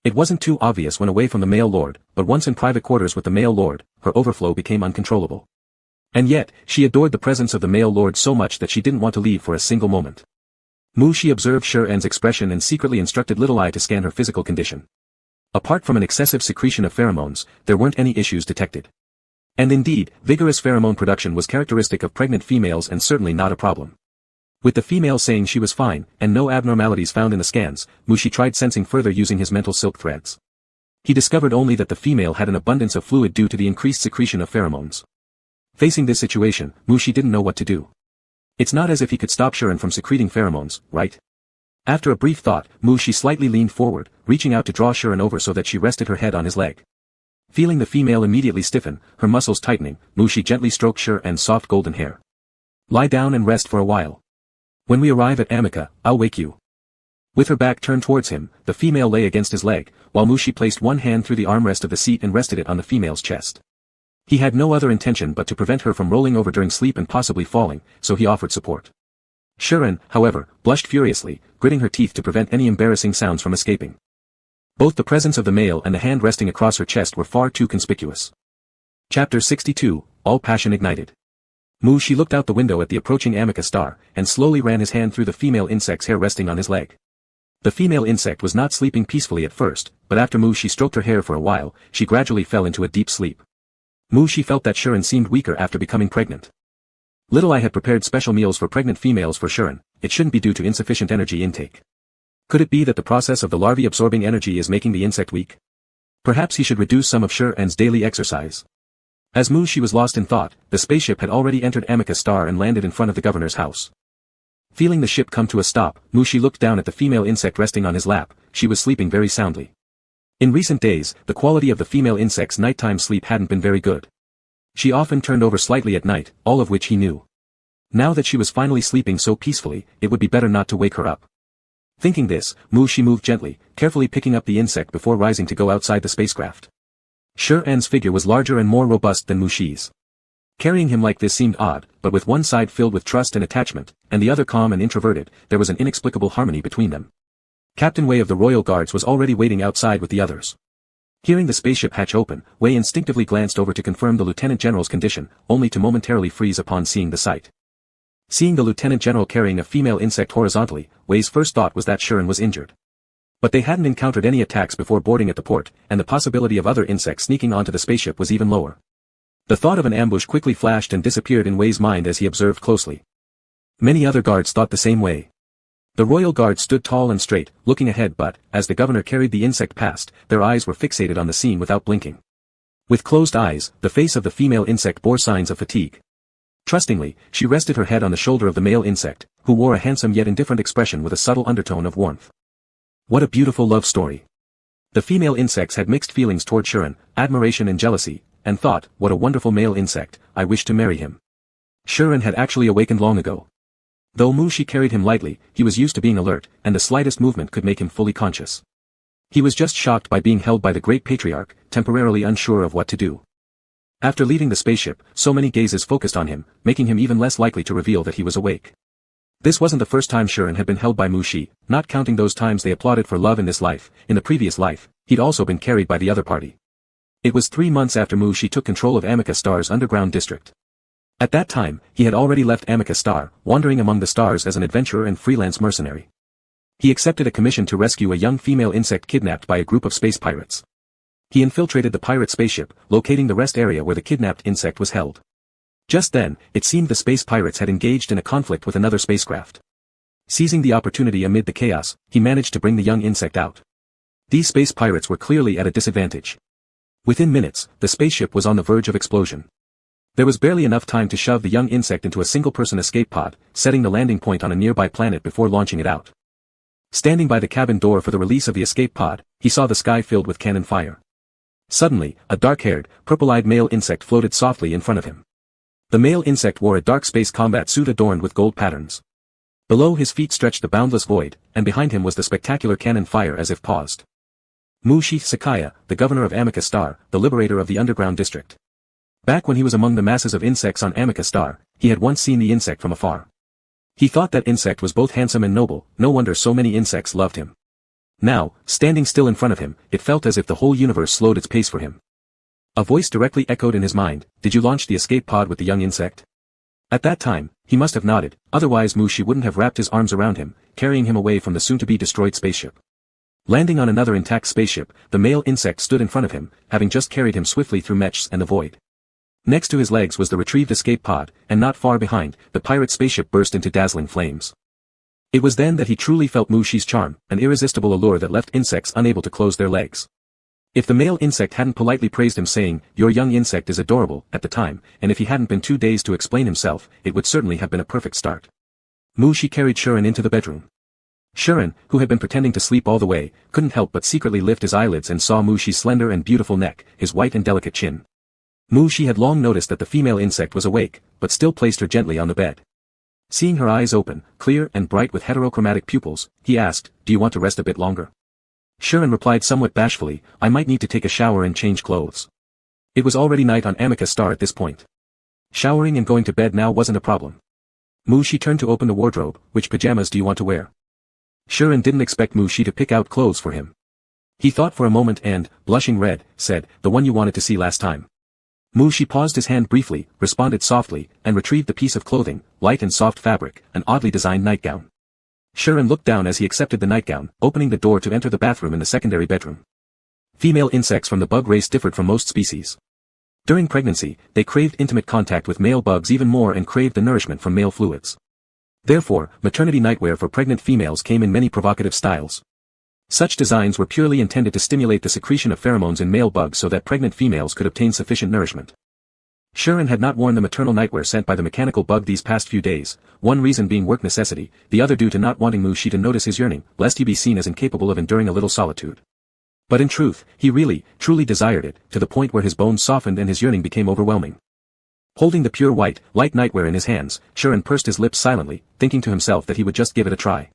It wasn't too obvious when away from the male lord, but once in private quarters with the male lord, her overflow became uncontrollable. And yet, she adored the presence of the male lord so much that she didn't want to leave for a single moment. Mushi observed Sharon's expression and secretly instructed Little Eye to scan her physical condition. Apart from an excessive secretion of pheromones, there weren't any issues detected. And indeed, vigorous pheromone production was characteristic of pregnant females and certainly not a problem. With the female saying she was fine, and no abnormalities found in the scans, Mushi tried sensing further using his mental silk threads. He discovered only that the female had an abundance of fluid due to the increased secretion of pheromones. Facing this situation, Mushi didn't know what to do. It's not as if he could stop Sharon from secreting pheromones, right? After a brief thought, Mushi slightly leaned forward, reaching out to draw Sharon over so that she rested her head on his leg. Feeling the female immediately stiffen, her muscles tightening, Mushi gently stroked Sharon's soft golden hair. "Lie down and rest for a while. When we arrive at Amica, I'll wake you." With her back turned towards him, the female lay against his leg, while Mushi placed one hand through the armrest of the seat and rested it on the female's chest. He had no other intention but to prevent her from rolling over during sleep and possibly falling, so he offered support. Sharon, however, blushed furiously, gritting her teeth to prevent any embarrassing sounds from escaping. Both the presence of the male and the hand resting across her chest were far too conspicuous. Chapter 62, All Passion Ignited. She looked out the window at the approaching Amica star, and slowly ran his hand through the female insect's hair resting on his leg. The female insect was not sleeping peacefully at first, but after she stroked her hair for a while, she gradually fell into a deep sleep. She felt that Shuren seemed weaker after becoming pregnant. Little I had prepared special meals for pregnant females for Shuren. It shouldn't be due to insufficient energy intake. Could it be that the process of the larvae absorbing energy is making the insect weak? Perhaps he should reduce some of Shuren's daily exercise. As she was lost in thought, the spaceship had already entered Amica star and landed in front of the governor's house. Feeling the ship come to a stop, she looked down at the female insect resting on his lap. She was sleeping very soundly. In recent days, the quality of the female insect's nighttime sleep hadn't been very good. She often turned over slightly at night, all of which he knew. Now that she was finally sleeping so peacefully, it would be better not to wake her up. Thinking this, she moved gently, carefully picking up the insect before rising to go outside the spacecraft. Shuren's figure was larger and more robust than Mushi's. Carrying him like this seemed odd, but with one side filled with trust and attachment, and the other calm and introverted, there was an inexplicable harmony between them. Captain Wei of the Royal Guards was already waiting outside with the others. Hearing the spaceship hatch open, Wei instinctively glanced over to confirm the Lieutenant General's condition, only to momentarily freeze upon seeing the sight. Seeing the Lieutenant General carrying a female insect horizontally, Wei's first thought was that Shuren was injured. But they hadn't encountered any attacks before boarding at the port, and the possibility of other insects sneaking onto the spaceship was even lower. The thought of an ambush quickly flashed and disappeared in Wei's mind as he observed closely. Many other guards thought the same way. The Royal Guard stood tall and straight, looking ahead, but, as the governor carried the insect past, their eyes were fixated on the scene without blinking. With closed eyes, the face of the female insect bore signs of fatigue. Trustingly, she rested her head on the shoulder of the male insect, who wore a handsome yet indifferent expression with a subtle undertone of warmth. What a beautiful love story. The female insects had mixed feelings toward Shuren, admiration and jealousy, and thought, what a wonderful male insect, I wish to marry him. Shuren had actually awakened long ago. Though she carried him lightly, he was used to being alert, and the slightest movement could make him fully conscious. He was just shocked by being held by the great patriarch, temporarily unsure of what to do. After leaving the spaceship, so many gazes focused on him, making him even less likely to reveal that he was awake. This wasn't the first time Shuren had been held by Mushi, not counting those times they applauded for love in this life. In the previous life, he'd also been carried by the other party. It was 3 months after Mushi took control of Amica Star's underground district. At that time, he had already left Amica Star, wandering among the stars as an adventurer and freelance mercenary. He accepted a commission to rescue a young female insect kidnapped by a group of space pirates. He infiltrated the pirate spaceship, locating the rest area where the kidnapped insect was held. Just then, it seemed the space pirates had engaged in a conflict with another spacecraft. Seizing the opportunity amid the chaos, he managed to bring the young insect out. These space pirates were clearly at a disadvantage. Within minutes, the spaceship was on the verge of explosion. There was barely enough time to shove the young insect into a single-person escape pod, setting the landing point on a nearby planet before launching it out. Standing by the cabin door for the release of the escape pod, he saw the sky filled with cannon fire. Suddenly, a dark-haired, purple-eyed male insect floated softly in front of him. The male insect wore a dark space combat suit adorned with gold patterns. Below his feet stretched the boundless void, and behind him was the spectacular cannon fire as if paused. Mushi Sakaya, the governor of Amica Star, the liberator of the underground district. Back when he was among the masses of insects on Amica Star, he had once seen the insect from afar. He thought that insect was both handsome and noble, no wonder so many insects loved him. Now, standing still in front of him, it felt as if the whole universe slowed its pace for him. A voice directly echoed in his mind, "Did you launch the escape pod with the young insect?" At that time, he must have nodded, otherwise Mushi wouldn't have wrapped his arms around him, carrying him away from the soon-to-be-destroyed spaceship. Landing on another intact spaceship, the male insect stood in front of him, having just carried him swiftly through meshes and the void. Next to his legs was the retrieved escape pod, and not far behind, the pirate spaceship burst into dazzling flames. It was then that he truly felt Mushi's charm, an irresistible allure that left insects unable to close their legs. If the male insect hadn't politely praised him saying, "Your young insect is adorable," at the time, and if he hadn't been too dazed to explain himself, it would certainly have been a perfect start. Mushi carried Shuren into the bedroom. Shuren, who had been pretending to sleep all the way, couldn't help but secretly lift his eyelids and saw Mushi's slender and beautiful neck, his white and delicate chin. Mushi had long noticed that the female insect was awake, but still placed her gently on the bed. Seeing her eyes open, clear and bright with heterochromatic pupils, he asked, "Do you want to rest a bit longer?" Shuren replied somewhat bashfully, "I might need to take a shower and change clothes." It was already night on Amica Star at this point. Showering and going to bed now wasn't a problem. Mushi turned to open the wardrobe. "Which pajamas do you want to wear?" Shuren didn't expect Mushi to pick out clothes for him. He thought for a moment and, blushing red, said, "The one you wanted to see last time." Shi paused his hand briefly, responded softly, and retrieved the piece of clothing, light and soft fabric, an oddly designed nightgown. Shuren looked down as he accepted the nightgown, opening the door to enter the bathroom in the secondary bedroom. Female insects from the bug race differed from most species. During pregnancy, they craved intimate contact with male bugs even more and craved the nourishment from male fluids. Therefore, maternity nightwear for pregnant females came in many provocative styles. Such designs were purely intended to stimulate the secretion of pheromones in male bugs so that pregnant females could obtain sufficient nourishment. Shuren had not worn the maternal nightwear sent by the mechanical bug these past few days, one reason being work necessity, the other due to not wanting Shi to notice his yearning, lest he be seen as incapable of enduring a little solitude. But in truth, he really, truly desired it, to the point where his bones softened and his yearning became overwhelming. Holding the pure white, light nightwear in his hands, Shuren pursed his lips silently, thinking to himself that he would just give it a try.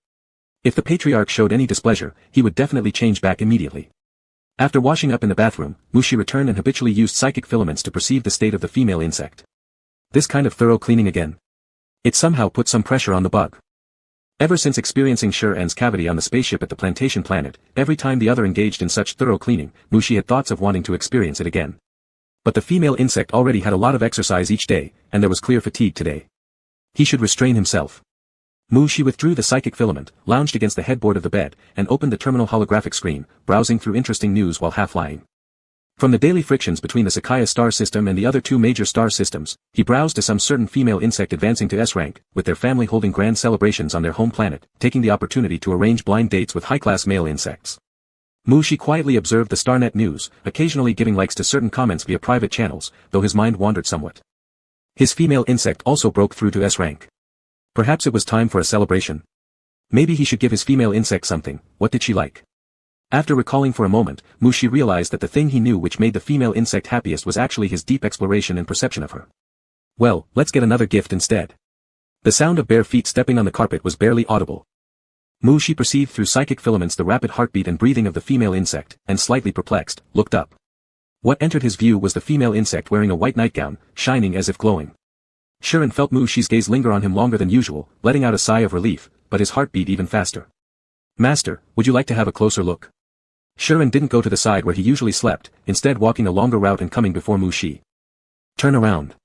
If the patriarch showed any displeasure, he would definitely change back immediately. After washing up in the bathroom, Shi returned and habitually used psychic filaments to perceive the state of the female insect. This kind of thorough cleaning again. It somehow put some pressure on the bug. Ever since experiencing Shuren's cavity on the spaceship at the plantation planet, every time the other engaged in such thorough cleaning, Shi had thoughts of wanting to experience it again. But the female insect already had a lot of exercise each day, and there was clear fatigue today. He should restrain himself. Shi withdrew the psychic filament, lounged against the headboard of the bed, and opened the terminal holographic screen, browsing through interesting news while half-lying. From the daily frictions between the Sakaya star system and the other two major star systems, he browsed to some certain female insect advancing to S rank, with their family holding grand celebrations on their home planet, taking the opportunity to arrange blind dates with high-class male insects. Shi quietly observed the Starnet news, occasionally giving likes to certain comments via private channels, though his mind wandered somewhat. His female insect also broke through to S rank. Perhaps it was time for a celebration. Maybe he should give his female insect something. What did she like? After recalling for a moment, Shi realized that the thing he knew which made the female insect happiest was actually his deep exploration and perception of her. Well, let's get another gift instead. The sound of bare feet stepping on the carpet was barely audible. Shi perceived through psychic filaments the rapid heartbeat and breathing of the female insect, and slightly perplexed, looked up. What entered his view was the female insect wearing a white nightgown, shining as if glowing. Shuren felt Shi's gaze linger on him longer than usual, letting out a sigh of relief, but his heart beat even faster. Master, would you like to have a closer look? Shuren didn't go to the side where he usually slept, instead walking a longer route and coming before Shi. Turn around.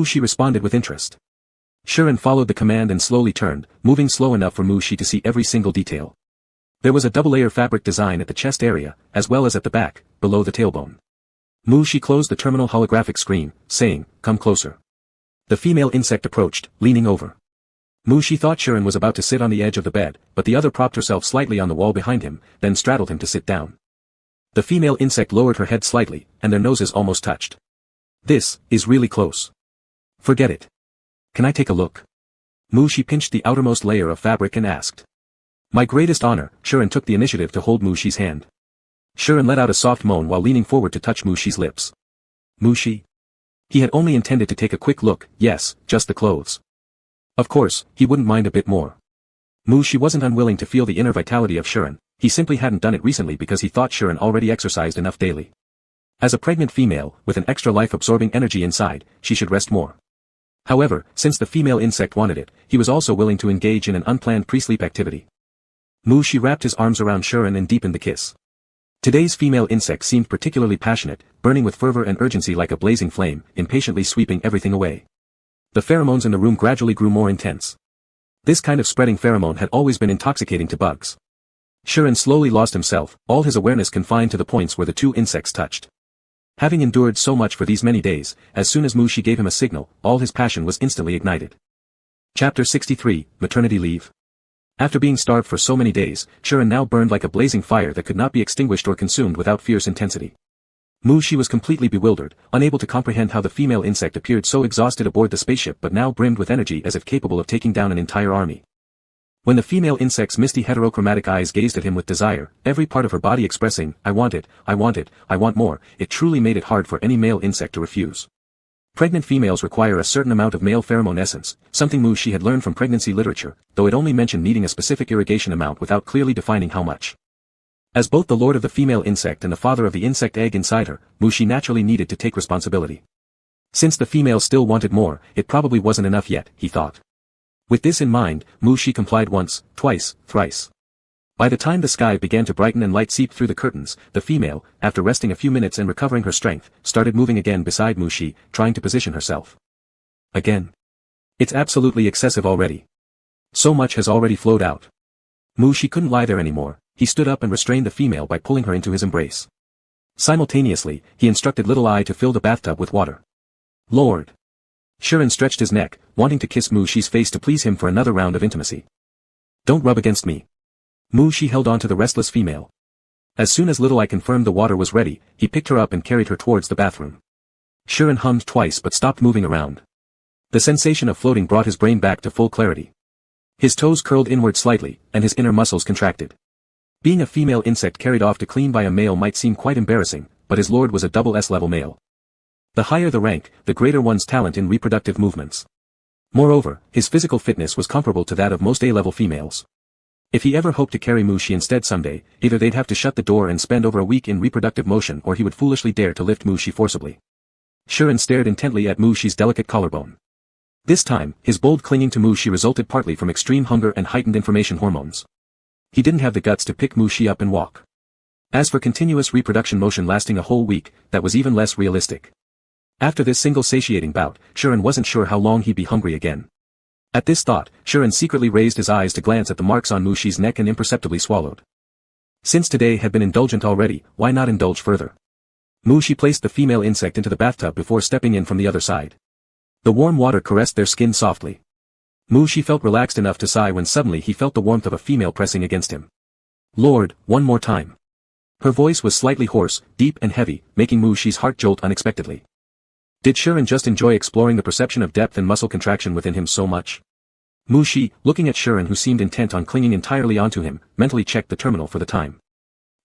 Shi responded with interest. Shuren followed the command and slowly turned, moving slow enough for Shi to see every single detail. There was a double-layer fabric design at the chest area, as well as at the back, below the tailbone. Shi closed the terminal holographic screen, saying, "Come closer." The female insect approached, leaning over. Shi thought Shuren was about to sit on the edge of the bed, but the other propped herself slightly on the wall behind him, then straddled him to sit down. The female insect lowered her head slightly, and their noses almost touched. This is really close. Forget it. Can I take a look? Shi pinched the outermost layer of fabric and asked. My greatest honor. Shuren took the initiative to hold Shi's hand. Shuren let out a soft moan while leaning forward to touch Shi's lips. Shi? He had only intended to take a quick look, yes, just the clothes. Of course, he wouldn't mind a bit more. Shi wasn't unwilling to feel the inner vitality of Shuren, he simply hadn't done it recently because he thought Shuren already exercised enough daily. As a pregnant female, with an extra life-absorbing energy inside, she should rest more. However, since the female insect wanted it, he was also willing to engage in an unplanned pre-sleep activity. Shi wrapped his arms around Shuren and deepened the kiss. Today's female insect seemed particularly passionate, burning with fervor and urgency like a blazing flame, impatiently sweeping everything away. The pheromones in the room gradually grew more intense. This kind of spreading pheromone had always been intoxicating to bugs. Shuren slowly lost himself, all his awareness confined to the points where the two insects touched. Having endured so much for these many days, as soon as Shi gave him a signal, all his passion was instantly ignited. Chapter 63, Maternity Leave. After being starved for so many days, Shuren now burned like a blazing fire that could not be extinguished or consumed without fierce intensity. Shi was completely bewildered, unable to comprehend how the female insect appeared so exhausted aboard the spaceship but now brimmed with energy as if capable of taking down an entire army. When the female insect's misty heterochromatic eyes gazed at him with desire, every part of her body expressing, I want it, I want it, I want more, it truly made it hard for any male insect to refuse. Pregnant females require a certain amount of male pheromone essence, something Shi had learned from pregnancy literature, though it only mentioned needing a specific irrigation amount without clearly defining how much. As both the lord of the female insect and the father of the insect egg inside her, Shi naturally needed to take responsibility. Since the female still wanted more, it probably wasn't enough yet, he thought. With this in mind, Shi complied once, twice, thrice. By the time the sky began to brighten and light seeped through the curtains, the female, after resting a few minutes and recovering her strength, started moving again beside Mushi, trying to position herself. Again. It's absolutely excessive already. So much has already flowed out. Mushi couldn't lie there anymore. He stood up and restrained the female by pulling her into his embrace. Simultaneously, he instructed Little Eye to fill the bathtub with water. Lord! Shirin stretched his neck, wanting to kiss Mushi's face to please him for another round of intimacy. Don't rub against me. Mushi held on to the restless female. As soon as Little Eye confirmed the water was ready, he picked her up and carried her towards the bathroom. Shirin hummed twice but stopped moving around. The sensation of floating brought his brain back to full clarity. His toes curled inward slightly, and his inner muscles contracted. Being a female insect carried off to clean by a male might seem quite embarrassing, but his lord was a double S-level male. The higher the rank, the greater one's talent in reproductive movements. Moreover, his physical fitness was comparable to that of most A-level females. If he ever hoped to carry Mushi instead someday, either they'd have to shut the door and spend over a week in reproductive motion or he would foolishly dare to lift Mushi forcibly. Shirin stared intently at Mushi's delicate collarbone. This time, his bold clinging to Mushi resulted partly from extreme hunger and heightened information hormones. He didn't have the guts to pick Mushi up and walk. As for continuous reproduction motion lasting a whole week, that was even less realistic. After this single satiating bout, Shirin wasn't sure how long he'd be hungry again. At this thought, Shirin secretly raised his eyes to glance at the marks on Mushi's neck and imperceptibly swallowed. Since today had been indulgent already, why not indulge further? Mushi placed the female insect into the bathtub before stepping in from the other side. The warm water caressed their skin softly. Mushi felt relaxed enough to sigh when suddenly he felt the warmth of a female pressing against him. Lord, one more time. Her voice was slightly hoarse, deep and heavy, making Mushi's heart jolt unexpectedly. Did Shirin just enjoy exploring the perception of depth and muscle contraction within him so much? Mushi, looking at Shirin who seemed intent on clinging entirely onto him, mentally checked the terminal for the time.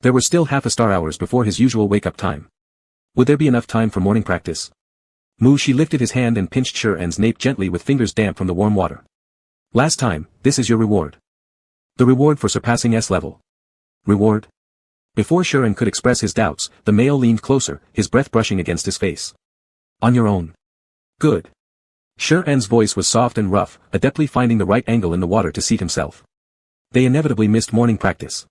There were still half a star hours before his usual wake-up time. Would there be enough time for morning practice? Mushi lifted his hand and pinched Shirin's nape gently with fingers damp from the warm water. Last time, this is your reward. The reward for surpassing S-level. Reward? Before Shirin could express his doubts, the male leaned closer, his breath brushing against his face. On your own. Good. Shirin's voice was soft and rough, adeptly finding the right angle in the water to seat himself. They inevitably missed morning practice.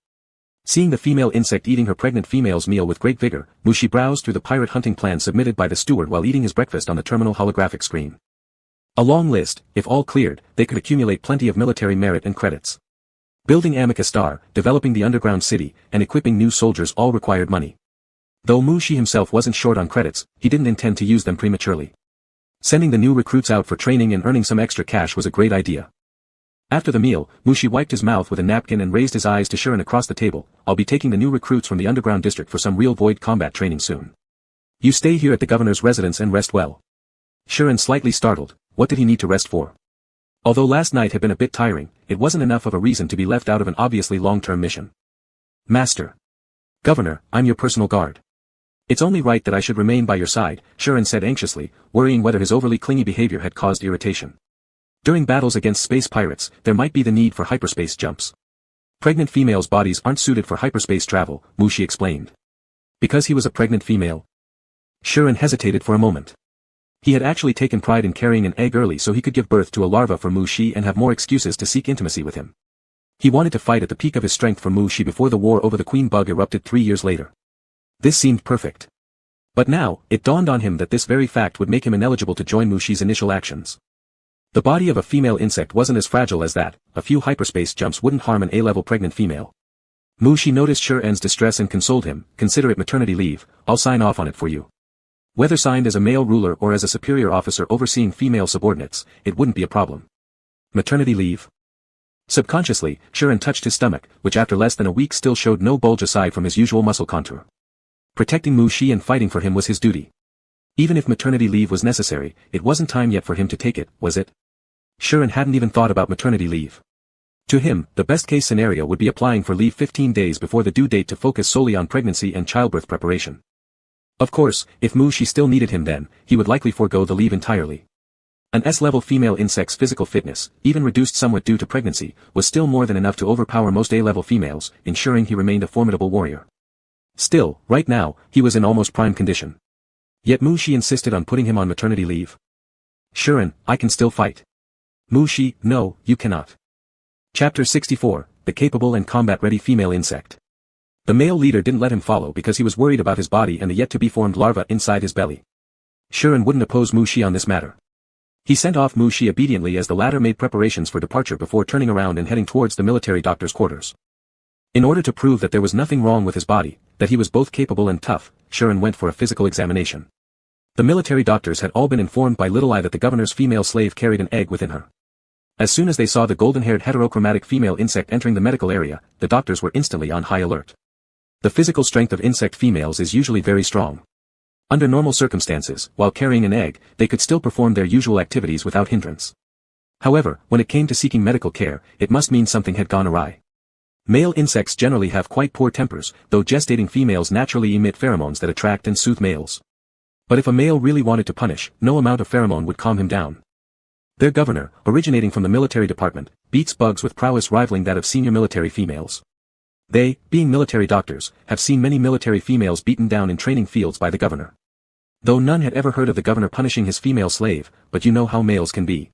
Seeing the female insect eating her pregnant female's meal with great vigor, Mushi browsed through the pirate hunting plan submitted by the steward while eating his breakfast on the terminal holographic screen. A long list, if all cleared, they could accumulate plenty of military merit and credits. Building Amica Star, developing the underground city, and equipping new soldiers all required money. Though Mushi himself wasn't short on credits, he didn't intend to use them prematurely. Sending the new recruits out for training and earning some extra cash was a great idea. After the meal, Mushi wiped his mouth with a napkin and raised his eyes to Shirin across the table. I'll be taking the new recruits from the underground district for some real void combat training soon. You stay here at the governor's residence and rest well. Shirin slightly startled. What did he need to rest for? Although last night had been a bit tiring, it wasn't enough of a reason to be left out of an obviously long-term mission. Master. Governor, I'm your personal guard. It's only right that I should remain by your side, Shirin said anxiously, worrying whether his overly clingy behavior had caused irritation. During battles against space pirates, there might be the need for hyperspace jumps. Pregnant females' bodies aren't suited for hyperspace travel, Mushi explained. Because he was a pregnant female? Shirin hesitated for a moment. He had actually taken pride in carrying an egg early so he could give birth to a larva for Mushi and have more excuses to seek intimacy with him. He wanted to fight at the peak of his strength for Mushi before the war over the queen bug erupted 3 years later. This seemed perfect. But now, it dawned on him that this very fact would make him ineligible to join Mushi's initial actions. The body of a female insect wasn't as fragile as that, a few hyperspace jumps wouldn't harm an A-level pregnant female. Mushi noticed Shirin's distress and consoled him, consider it maternity leave, I'll sign off on it for you. Whether signed as a male ruler or as a superior officer overseeing female subordinates, it wouldn't be a problem. Maternity leave? Subconsciously, Shirin touched his stomach, which after less than a week still showed no bulge aside from his usual muscle contour. Protecting Mushi and fighting for him was his duty. Even if maternity leave was necessary, it wasn't time yet for him to take it, was it? Shirin hadn't even thought about maternity leave. To him, the best-case scenario would be applying for leave 15 days before the due date to focus solely on pregnancy and childbirth preparation. Of course, if Mushi still needed him then, he would likely forego the leave entirely. An S-level female insect's physical fitness, even reduced somewhat due to pregnancy, was still more than enough to overpower most A-level females, ensuring he remained a formidable warrior. Still, right now, he was in almost prime condition. Yet Mushi insisted on putting him on maternity leave. Shirin, I can still fight. Mushi, no, you cannot. Chapter 64, the capable and combat-ready female insect. The male leader didn't let him follow because he was worried about his body and the yet-to-be-formed larva inside his belly. Shuren wouldn't oppose Mu Shi on this matter. He sent off Mu Shi obediently as the latter made preparations for departure before turning around and heading towards the military doctor's quarters. In order to prove that there was nothing wrong with his body, that he was both capable and tough, Shuren went for a physical examination. The military doctors had all been informed by Little Eye that the governor's female slave carried an egg within her. As soon as they saw the golden-haired heterochromatic female insect entering the medical area, the doctors were instantly on high alert. The physical strength of insect females is usually very strong. Under normal circumstances, while carrying an egg, they could still perform their usual activities without hindrance. However, when it came to seeking medical care, it must mean something had gone awry. Male insects generally have quite poor tempers, though gestating females naturally emit pheromones that attract and soothe males. But if a male really wanted to punish, no amount of pheromone would calm him down. Their governor, originating from the military department, beats bugs with prowess rivaling that of senior military females. They, being military doctors, have seen many military females beaten down in training fields by the governor. Though none had ever heard of the governor punishing his female slave, but you know how males can be.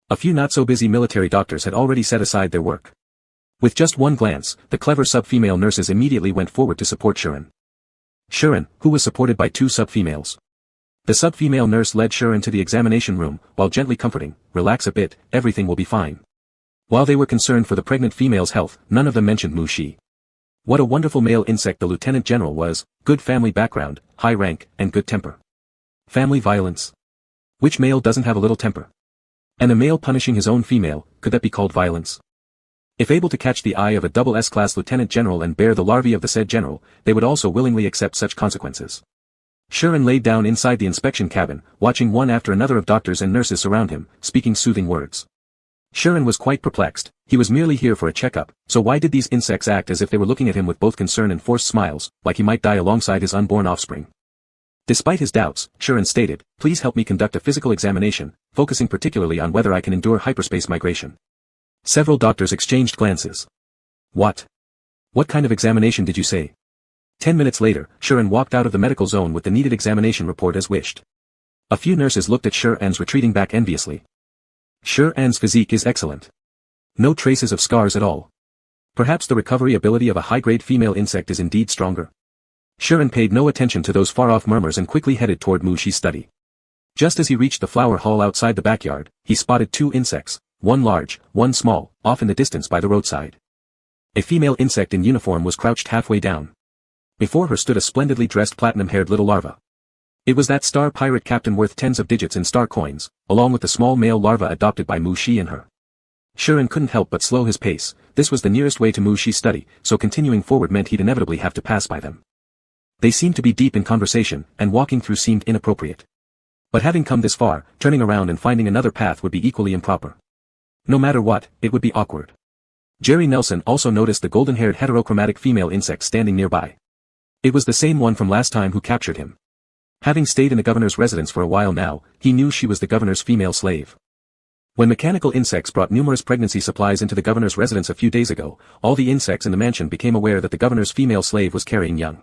A few not-so-busy military doctors had already set aside their work. With just one glance, the clever sub-female nurses immediately went forward to support Shuren. Shuren, who was supported by two sub-females. The sub-female nurse led Shuren to the examination room, while gently comforting, "Relax a bit, everything will be fine." While they were concerned for the pregnant female's health, none of them mentioned Mu Shi. What a wonderful male insect the lieutenant general was, good family background, high rank, and good temper. Family violence. Which male doesn't have a little temper? And a male punishing his own female, could that be called violence? If able to catch the eye of a double S-class lieutenant general and bear the larvae of the said general, they would also willingly accept such consequences. Shuren laid down inside the inspection cabin, watching one after another of doctors and nurses surround him, speaking soothing words. Shuren was quite perplexed. He was merely here for a checkup, so why did these insects act as if they were looking at him with both concern and forced smiles, like he might die alongside his unborn offspring? Despite his doubts, Shuren stated, "Please help me conduct a physical examination, focusing particularly on whether I can endure hyperspace migration." Several doctors exchanged glances. What? What kind of examination did you say? 10 minutes later, Shuren walked out of the medical zone with the needed examination report as wished. A few nurses looked at Shuren's retreating back enviously. Shuren's physique is excellent. No traces of scars at all. Perhaps the recovery ability of a high-grade female insect is indeed stronger. Shuren paid no attention to those far-off murmurs and quickly headed toward Mu Shi's study. Just as he reached the flower hall outside the backyard, he spotted two insects, one large, one small, off in the distance by the roadside. A female insect in uniform was crouched halfway down. Before her stood a splendidly dressed platinum-haired little larva. It was that star pirate captain worth tens of digits in star coins, along with the small male larva adopted by Mu Shi and her. Shuren couldn't help but slow his pace. This was the nearest way to Mu Shi's study, so continuing forward meant he'd inevitably have to pass by them. They seemed to be deep in conversation, and walking through seemed inappropriate. But having come this far, turning around and finding another path would be equally improper. No matter what, it would be awkward. Jerry Nelson also noticed the golden-haired heterochromatic female insect standing nearby. It was the same one from last time who captured him. Having stayed in the governor's residence for a while now, he knew she was the governor's female slave. When mechanical insects brought numerous pregnancy supplies into the governor's residence a few days ago, all the insects in the mansion became aware that the governor's female slave was carrying young.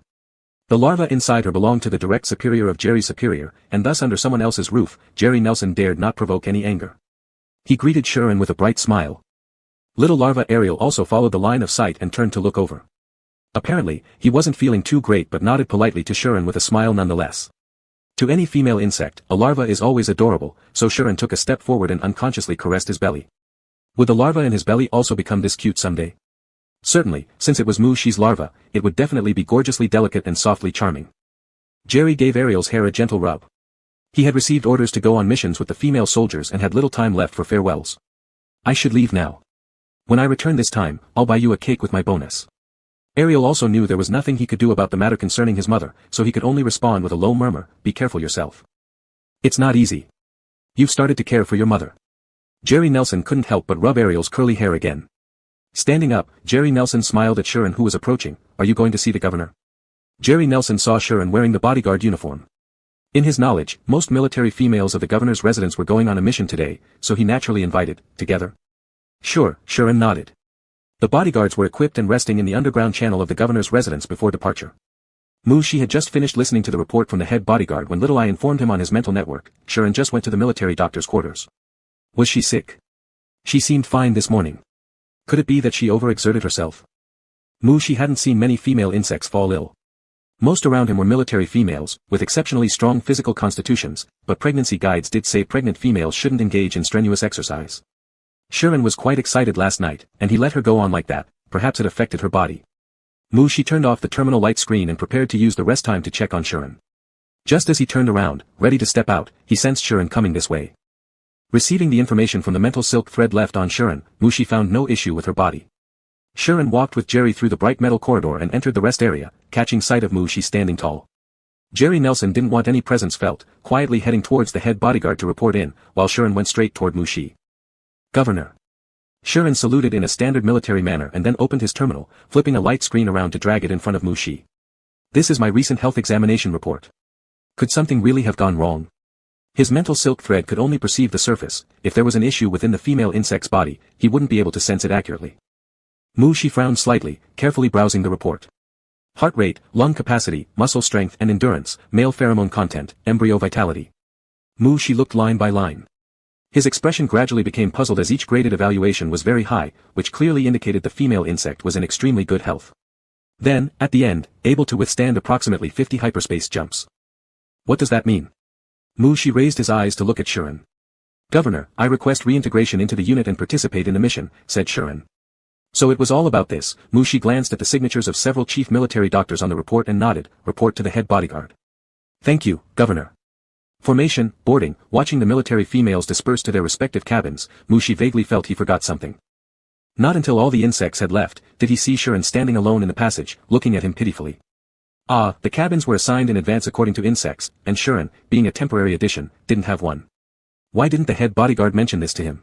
The larva inside her belonged to the direct superior of Jerry's superior, and thus under someone else's roof, Jerry Nelson dared not provoke any anger. He greeted Shuren with a bright smile. Little larva Ariel also followed the line of sight and turned to look over. Apparently, he wasn't feeling too great but nodded politely to Shuren with a smile nonetheless. To any female insect, a larva is always adorable, so Shuren took a step forward and unconsciously caressed his belly. Would the larva in his belly also become this cute someday? Certainly, since it was Mu Shi's larva, it would definitely be gorgeously delicate and softly charming. Jerry gave Ariel's hair a gentle rub. He had received orders to go on missions with the female soldiers and had little time left for farewells. "I should leave now. When I return this time, I'll buy you a cake with my bonus." Ariel also knew there was nothing he could do about the matter concerning his mother, so he could only respond with a low murmur, "Be careful yourself. It's not easy. You've started to care for your mother." Jerry Nelson couldn't help but rub Ariel's curly hair again. Standing up, Jerry Nelson smiled at Shuren who was approaching. "Are you going to see the governor?" Jerry Nelson saw Shuren wearing the bodyguard uniform. In his knowledge, most military females of the governor's residence were going on a mission today, so he naturally invited, "Together?" "Sure," Shuren nodded. The bodyguards were equipped and resting in the underground channel of the governor's residence before departure. Mu Shi had just finished listening to the report from the head bodyguard when Little Eye informed him on his mental network. Shuren just went to the military doctor's quarters. Was she sick? She seemed fine this morning. Could it be that she overexerted herself? Shi hadn't seen many female insects fall ill. Most around him were military females, with exceptionally strong physical constitutions, but pregnancy guides did say pregnant females shouldn't engage in strenuous exercise. Shirin was quite excited last night, and he let her go on like that, perhaps it affected her body. Shi turned off the terminal light screen and prepared to use the rest time to check on Shirin. Just as he turned around, ready to step out, he sensed Shirin coming this way. Receiving the information from the mental silk thread left on Shirin, Shi found no issue with her body. Shirin walked with Jerry through the bright metal corridor and entered the rest area, catching sight of Shi standing tall. Jerry Nelson didn't want any presence felt, quietly heading towards the head bodyguard to report in, while Shirin went straight toward Shi. Governor. Shirin saluted in a standard military manner and then opened his terminal, flipping a light screen around to drag it in front of Shi. This is my recent health examination report. Could something really have gone wrong? His mental silk thread could only perceive the surface. If there was an issue within the female insect's body, he wouldn't be able to sense it accurately. Shi frowned slightly, carefully browsing the report. Heart rate, lung capacity, muscle strength and endurance, male pheromone content, embryo vitality. Shi looked line by line. His expression gradually became puzzled as each graded evaluation was very high, which clearly indicated the female insect was in extremely good health. Then, at the end, able to withstand approximately 50 hyperspace jumps. What does that mean? Shi raised his eyes to look at Shirin. Governor, I request reintegration into the unit and participate in the mission, said Shirin. So it was all about this. Shi glanced at the signatures of several chief military doctors on the report and nodded, report to the head bodyguard. Thank you, Governor. Formation, boarding, watching the military females disperse to their respective cabins, Shi vaguely felt he forgot something. Not until all the insects had left, did he see Shirin standing alone in the passage, looking at him pitifully. The cabins were assigned in advance according to insects, and Shirin, being a temporary addition, didn't have one. Why didn't the head bodyguard mention this to him?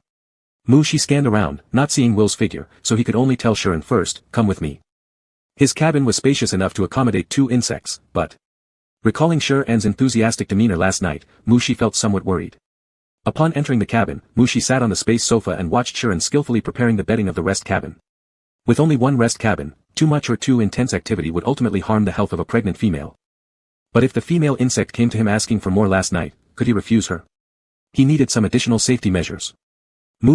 Shi scanned around, not seeing Will's figure, so he could only tell Shirin first, come with me. His cabin was spacious enough to accommodate 2 insects, but... Recalling Shirin's enthusiastic demeanor last night, Shi felt somewhat worried. Upon entering the cabin, Shi sat on the space sofa and watched Shirin skillfully preparing the bedding of the rest cabin. With only one rest cabin, too much or too intense activity would ultimately harm the health of a pregnant female. But if the female insect came to him asking for more last night, could he refuse her? He needed some additional safety measures.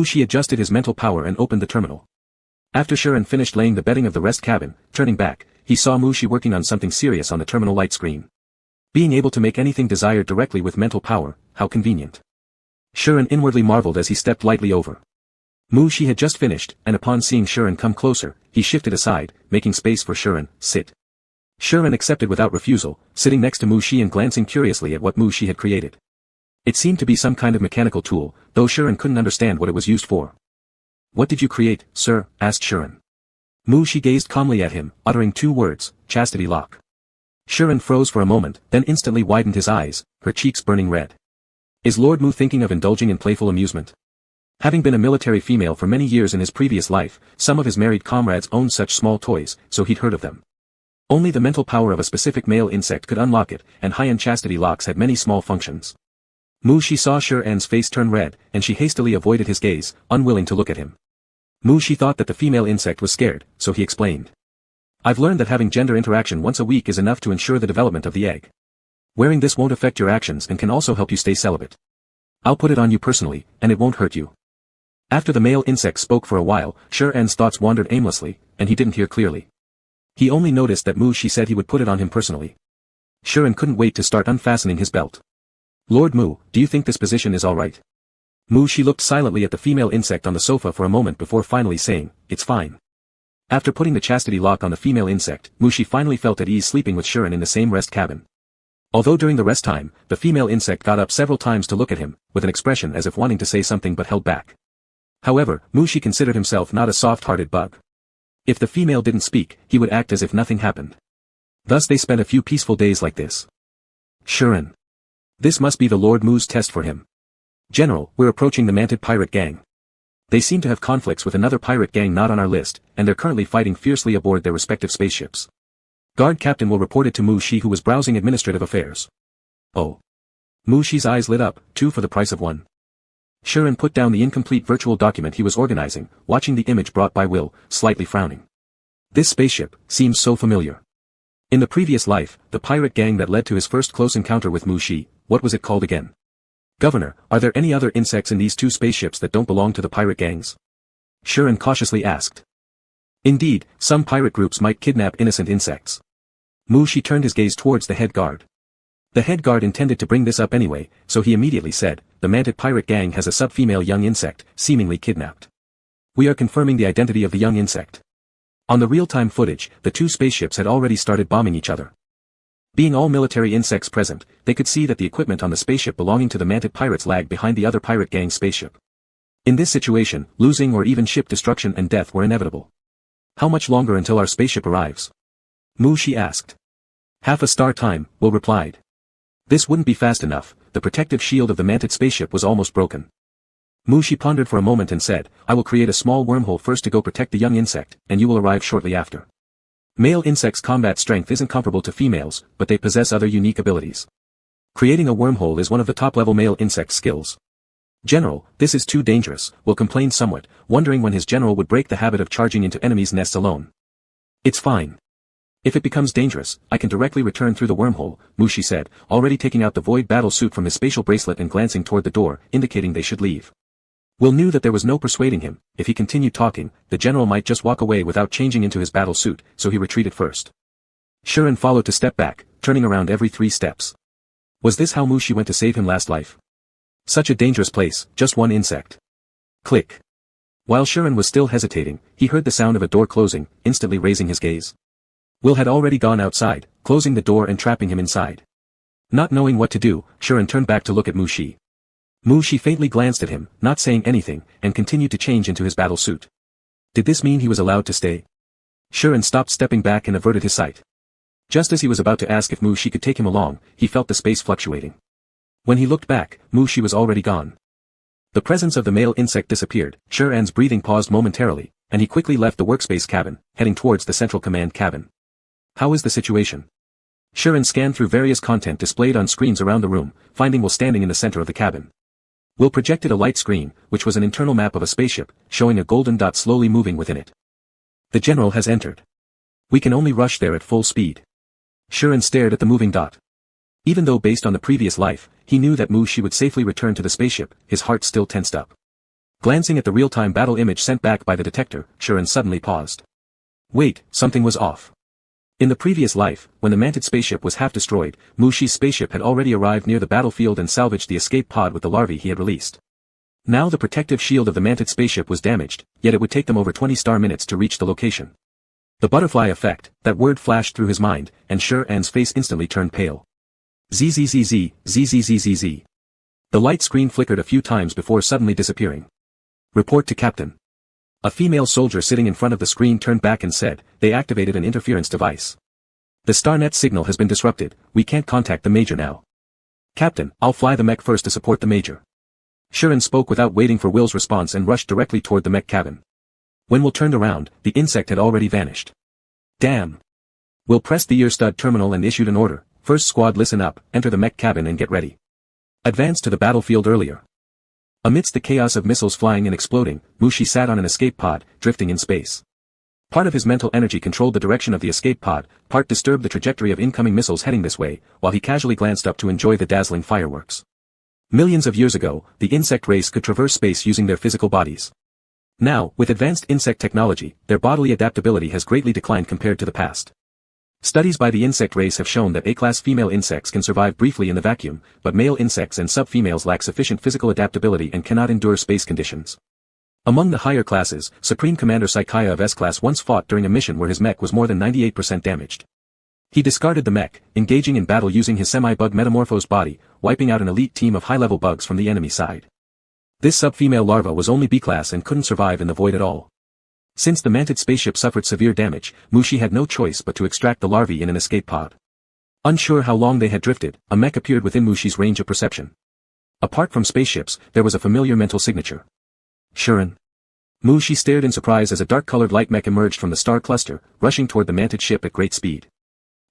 Shi adjusted his mental power and opened the terminal. After Shirin finished laying the bedding of the rest cabin, turning back, he saw Shi working on something serious on the terminal light screen. Being able to make anything desired directly with mental power, how convenient. Shirin inwardly marveled as he stepped lightly over. Shi had just finished, and upon seeing Shirin come closer, he shifted aside, making space for Shirin, sit. Shirin accepted without refusal, sitting next to Shi and glancing curiously at what Shi had created. It seemed to be some kind of mechanical tool, though Shirin couldn't understand what it was used for. What did you create, sir? Asked Shirin. Shi gazed calmly at him, uttering 2 words, chastity lock. Shirin froze for a moment, then instantly widened his eyes, her cheeks burning red. Is Lord Mu thinking of indulging in playful amusement? Having been a military female for many years in his previous life, some of his married comrades owned such small toys, so he'd heard of them. Only the mental power of a specific male insect could unlock it, and high-end chastity locks had many small functions. Shi saw Shirin's face turn red, and she hastily avoided his gaze, unwilling to look at him. Shi thought that the female insect was scared, so he explained. I've learned that having gender interaction once a week is enough to ensure the development of the egg. Wearing this won't affect your actions and can also help you stay celibate. I'll put it on you personally, and it won't hurt you. After the male insect spoke for a while, Shirin's thoughts wandered aimlessly, and he didn't hear clearly. He only noticed that Shi said he would put it on him personally. Shirin couldn't wait to start unfastening his belt. Lord Mu, do you think this position is alright? Shi looked silently at the female insect on the sofa for a moment before finally saying, it's fine. After putting the chastity lock on the female insect, Shi finally felt at ease sleeping with Shirin in the same rest cabin. Although during the rest time, the female insect got up several times to look at him, with an expression as if wanting to say something but held back. However, Shi considered himself not a soft-hearted bug. If the female didn't speak, he would act as if nothing happened. Thus they spent a few peaceful days like this. Shirin. This must be the Lord Mu's test for him. General, we're approaching the Manted pirate gang. They seem to have conflicts with another pirate gang not on our list, and they're currently fighting fiercely aboard their respective spaceships. Guard captain will report it to Shi, who was browsing administrative affairs. Oh. Shi's eyes lit up, 2 for the price of 1. Shirin put down the incomplete virtual document he was organizing, watching the image brought by Will, slightly frowning. This spaceship seems so familiar. In the previous life, the pirate gang that led to his first close encounter with Shi, what was it called again? Governor, are there any other insects in these 2 spaceships that don't belong to the pirate gangs? Shuren cautiously asked. Indeed, some pirate groups might kidnap innocent insects. Mu-Shi turned his gaze towards the head guard. The head guard intended to bring this up anyway, so he immediately said, the manted pirate gang has a sub-female young insect, seemingly kidnapped. We are confirming the identity of the young insect. On the real-time footage, the two spaceships had already started bombing each other. Being all military insects present, they could see that the equipment on the spaceship belonging to the manted pirates lagged behind the other pirate gang's spaceship. In this situation, losing or even ship destruction and death were inevitable. How much longer until our spaceship arrives? Mu-Shi asked. Half a star time, Will replied. This wouldn't be fast enough, the protective shield of the manted spaceship was almost broken. Mu-Shi pondered for a moment and said, I will create a small wormhole first to go protect the young insect, and you will arrive shortly after. Male insects' combat strength isn't comparable to females, but they possess other unique abilities. Creating a wormhole is one of the top-level male insect skills. General, this is too dangerous, Will complained somewhat, wondering when his general would break the habit of charging into enemies' nests alone. It's fine. If it becomes dangerous, I can directly return through the wormhole, Mu-Shi said, already taking out the void battle suit from his spatial bracelet and glancing toward the door, indicating they should leave. Will knew that there was no persuading him. If he continued talking, the general might just walk away without changing into his battle suit, so he retreated first. Shuren followed to step back, turning around every 3 steps. Was this how Mu-Shi went to save him last life? Such a dangerous place, just one insect. Click. While Shuren was still hesitating, he heard the sound of a door closing, instantly raising his gaze. Will had already gone outside, closing the door and trapping him inside. Not knowing what to do, Shuren turned back to look at Mu-Shi. Mu-Shi faintly glanced at him, not saying anything, and continued to change into his battle suit. Did this mean he was allowed to stay? Shuren stopped stepping back and averted his sight. Just as he was about to ask if Mu-Shi could take him along, he felt the space fluctuating. When he looked back, Mu-Shi was already gone. The presence of the male insect disappeared, Shuren's breathing paused momentarily, and he quickly left the workspace cabin, heading towards the central command cabin. How is the situation? Shuren scanned through various content displayed on screens around the room, finding Will standing in the center of the cabin. Will projected a light screen, which was an internal map of a spaceship, showing a golden dot slowly moving within it. The general has entered. We can only rush there at full speed. Shuren stared at the moving dot. Even though based on the previous life, he knew that Mu-Shi would safely return to the spaceship, his heart still tensed up. Glancing at the real-time battle image sent back by the detector, Shuren suddenly paused. Wait, something was off. In the previous life, when the manted spaceship was half destroyed, Mu-Shi's spaceship had already arrived near the battlefield and salvaged the escape pod with the larvae he had released. Now the protective shield of the manted spaceship was damaged, yet it would take them over 20 star minutes to reach the location. The butterfly effect, that word flashed through his mind, and Shuren's face instantly turned pale. ZZZZ, ZZZZZ. The light screen flickered a few times before suddenly disappearing. Report to Captain. A female soldier sitting in front of the screen turned back and said, they activated an interference device. The StarNet signal has been disrupted, we can't contact the Major now. Captain, I'll fly the mech first to support the Major. Shuren spoke without waiting for Will's response and rushed directly toward the mech cabin. When Will turned around, the insect had already vanished. Damn. Will pressed the ear stud terminal and issued an order. First squad listen up, enter the mech cabin and get ready. Advance to the battlefield earlier. Amidst the chaos of missiles flying and exploding, Mu-Shi sat on an escape pod, drifting in space. Part of his mental energy controlled the direction of the escape pod, part disturbed the trajectory of incoming missiles heading this way, while he casually glanced up to enjoy the dazzling fireworks. Millions of years ago, the insect race could traverse space using their physical bodies. Now, with advanced insect technology, their bodily adaptability has greatly declined compared to the past. Studies by the insect race have shown that A-class female insects can survive briefly in the vacuum, but male insects and sub-females lack sufficient physical adaptability and cannot endure space conditions. Among the higher classes, Supreme Commander Saikaya of S-Class once fought during a mission where his mech was more than 98% damaged. He discarded the mech, engaging in battle using his semi-bug metamorphosed body, wiping out an elite team of high-level bugs from the enemy side. This sub-female larva was only B-class and couldn't survive in the void at all. Since the manted spaceship suffered severe damage, Mu-Shi had no choice but to extract the larvae in an escape pod. Unsure how long they had drifted, a mech appeared within Mu-Shi's range of perception. Apart from spaceships, there was a familiar mental signature. Shuren. Mu-Shi stared in surprise as a dark-colored light mech emerged from the star cluster, rushing toward the manted ship at great speed.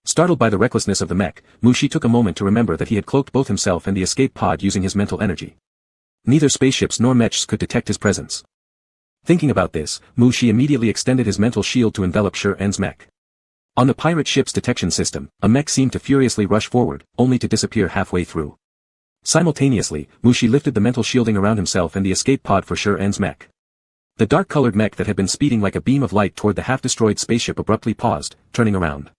Startled by the recklessness of the mech, Mu-Shi took a moment to remember that he had cloaked both himself and the escape pod using his mental energy. Neither spaceships nor mechs could detect his presence. Thinking about this, Mu-Shi immediately extended his mental shield to envelop Shuren's mech. On the pirate ship's detection system, a mech seemed to furiously rush forward, only to disappear halfway through. Simultaneously, Mu-Shi lifted the mental shielding around himself and the escape pod for Shuren's mech. The dark-colored mech that had been speeding like a beam of light toward the half-destroyed spaceship abruptly paused, turning around.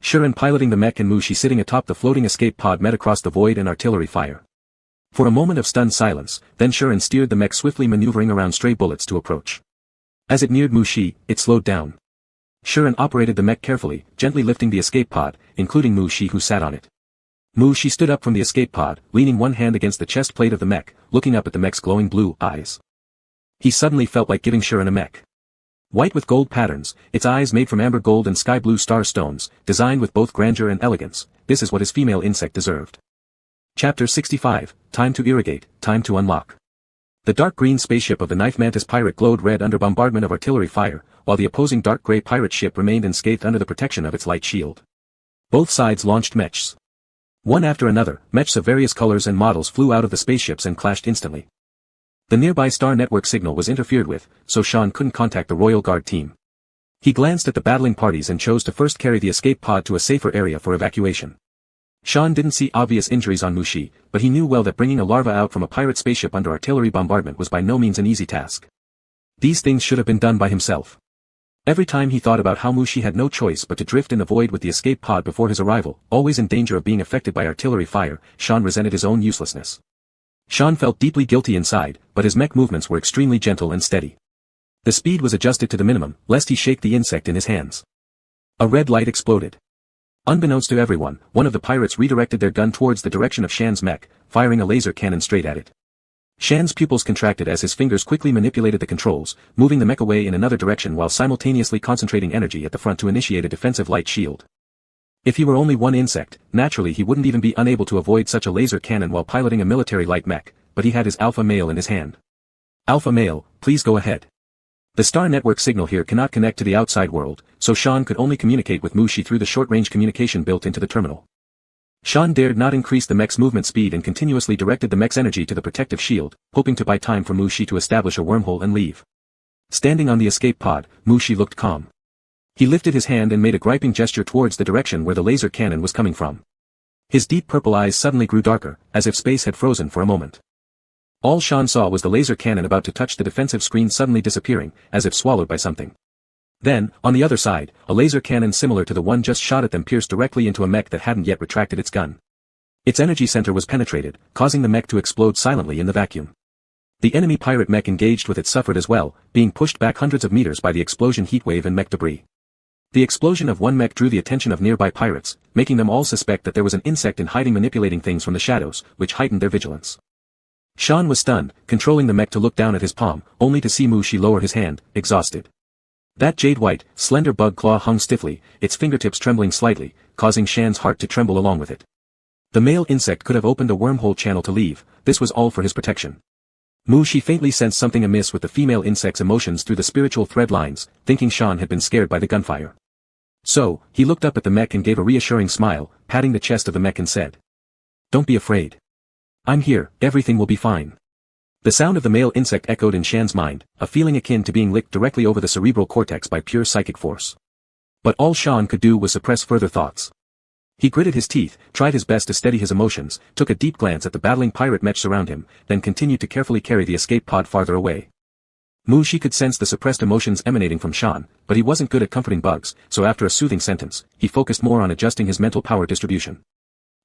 Shuren piloting the mech and Mushi sitting atop the floating escape pod met across the void and artillery fire. For a moment of stunned silence, then Shuren steered the mech swiftly maneuvering around stray bullets to approach. As it neared Mushi, it slowed down. Shuren operated the mech carefully, gently lifting the escape pod, including Mushi who sat on it. Mushi stood up from the escape pod, leaning one hand against the chest plate of the mech, looking up at the mech's glowing blue eyes. He suddenly felt like giving Shuren a mech. White with gold patterns, its eyes made from amber gold and sky blue star stones, designed with both grandeur and elegance, this is what his female insect deserved. Chapter 65, Time to Irrigate, Time to Unlock. The dark green spaceship of the Knife Mantis pirate glowed red under bombardment of artillery fire, while the opposing dark gray pirate ship remained unscathed under the protection of its light shield. Both sides launched mechs. One after another, mechs of various colors and models flew out of the spaceships and clashed instantly. The nearby star network signal was interfered with, so Sean couldn't contact the Royal Guard team. He glanced at the battling parties and chose to first carry the escape pod to a safer area for evacuation. Sean didn't see obvious injuries on Mushi, but he knew well that bringing a larva out from a pirate spaceship under artillery bombardment was by no means an easy task. These things should have been done by himself. Every time he thought about how Mushi had no choice but to drift in the void with the escape pod before his arrival, always in danger of being affected by artillery fire, Sean resented his own uselessness. Sean felt deeply guilty inside, but his mech movements were extremely gentle and steady. The speed was adjusted to the minimum, lest he shake the insect in his hands. A red light exploded. Unbeknownst to everyone, one of the pirates redirected their gun towards the direction of Shan's mech, firing a laser cannon straight at it. Shan's pupils contracted as his fingers quickly manipulated the controls, moving the mech away in another direction while simultaneously concentrating energy at the front to initiate a defensive light shield. If he were only one insect, naturally he wouldn't even be unable to avoid such a laser cannon while piloting a military light mech, but he had his alpha male in his hand. Alpha male, please go ahead. The star network signal here cannot connect to the outside world, so Sean could only communicate with Mushi through the short-range communication built into the terminal. Sean dared not increase the mech's movement speed and continuously directed the mech's energy to the protective shield, hoping to buy time for Mushi to establish a wormhole and leave. Standing on the escape pod, Mushi looked calm. He lifted his hand and made a griping gesture towards the direction where the laser cannon was coming from. His deep purple eyes suddenly grew darker, as if space had frozen for a moment. All Sean saw was the laser cannon about to touch the defensive screen suddenly disappearing, as if swallowed by something. Then, on the other side, a laser cannon similar to the one just shot at them pierced directly into a mech that hadn't yet retracted its gun. Its energy center was penetrated, causing the mech to explode silently in the vacuum. The enemy pirate mech engaged with it suffered as well, being pushed back hundreds of meters by the explosion heatwave and mech debris. The explosion of one mech drew the attention of nearby pirates, making them all suspect that there was an insect in hiding manipulating things from the shadows, which heightened their vigilance. Sean was stunned, controlling the mech to look down at his palm, only to see Mushi lower his hand, exhausted. That jade-white, slender bug claw hung stiffly, its fingertips trembling slightly, causing Shan's heart to tremble along with it. The male insect could have opened a wormhole channel to leave, this was all for his protection. Mushi faintly sensed something amiss with the female insect's emotions through the spiritual thread lines, thinking Sean had been scared by the gunfire. So, he looked up at the mech and gave a reassuring smile, patting the chest of the mech and said, "Don't be afraid. I'm here, everything will be fine." The sound of the male insect echoed in Shan's mind, a feeling akin to being licked directly over the cerebral cortex by pure psychic force. But all Sean could do was suppress further thoughts. He gritted his teeth, tried his best to steady his emotions, took a deep glance at the battling pirate mechs around him, then continued to carefully carry the escape pod farther away. Mushi could sense the suppressed emotions emanating from Sean, but he wasn't good at comforting bugs, so after a soothing sentence, he focused more on adjusting his mental power distribution.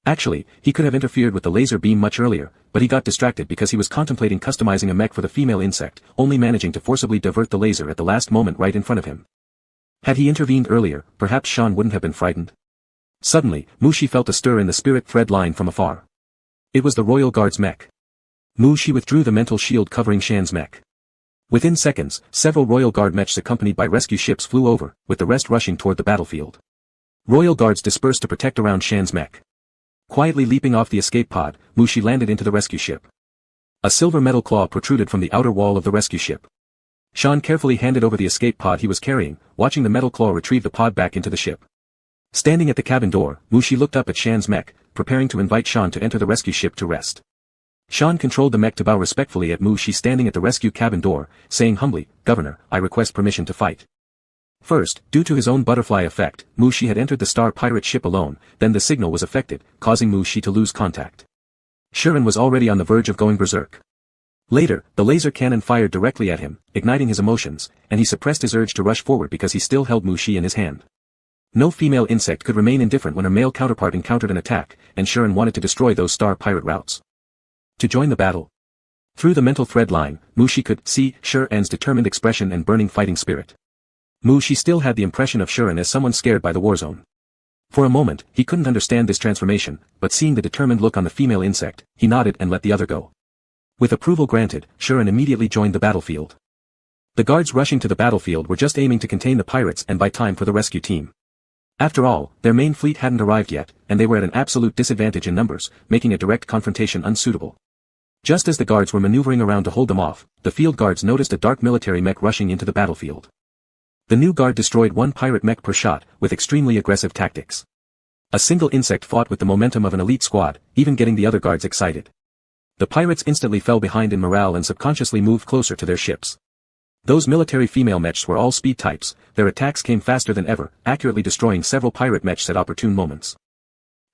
Actually, he could have interfered with the laser beam much earlier, but he got distracted because he was contemplating customizing a mech for the female insect, only managing to forcibly divert the laser at the last moment right in front of him. Had he intervened earlier, perhaps Sean wouldn't have been frightened. Suddenly, Mushi felt a stir in the spirit thread line from afar. It was the Royal Guard's mech. Mushi withdrew the mental shield covering Shan's mech. Within seconds, several Royal Guard mechs accompanied by rescue ships flew over, with the rest rushing toward the battlefield. Royal Guards dispersed to protect around Shan's mech. Quietly leaping off the escape pod, Mushi landed into the rescue ship. A silver metal claw protruded from the outer wall of the rescue ship. Sean carefully handed over the escape pod he was carrying, watching the metal claw retrieve the pod back into the ship. Standing at the cabin door, Mushi looked up at Shan's mech, preparing to invite Sean to enter the rescue ship to rest. Sean controlled the mech to bow respectfully at Mushi standing at the rescue cabin door, saying humbly, "Governor, I request permission to fight." First, due to his own butterfly effect, Mushi had entered the star pirate ship alone, then the signal was affected, causing Mushi to lose contact. Shuren was already on the verge of going berserk. Later, the laser cannon fired directly at him, igniting his emotions, and he suppressed his urge to rush forward because he still held Mushi in his hand. No female insect could remain indifferent when her male counterpart encountered an attack, and Shuren wanted to destroy those star pirate routes. To join the battle. Through the mental thread line, Mushi could see Shuren's determined expression and burning fighting spirit. Mushi still had the impression of Shuren as someone scared by the war zone. For a moment, he couldn't understand this transformation, but seeing the determined look on the female insect, he nodded and let the other go. With approval granted, Shuren immediately joined the battlefield. The guards rushing to the battlefield were just aiming to contain the pirates and buy time for the rescue team. After all, their main fleet hadn't arrived yet, and they were at an absolute disadvantage in numbers, making a direct confrontation unsuitable. Just as the guards were maneuvering around to hold them off, the field guards noticed a dark military mech rushing into the battlefield. The new guard destroyed one pirate mech per shot, with extremely aggressive tactics. A single insect fought with the momentum of an elite squad, even getting the other guards excited. The pirates instantly fell behind in morale and subconsciously moved closer to their ships. Those military female mechs were all speed types, their attacks came faster than ever, accurately destroying several pirate mechs at opportune moments.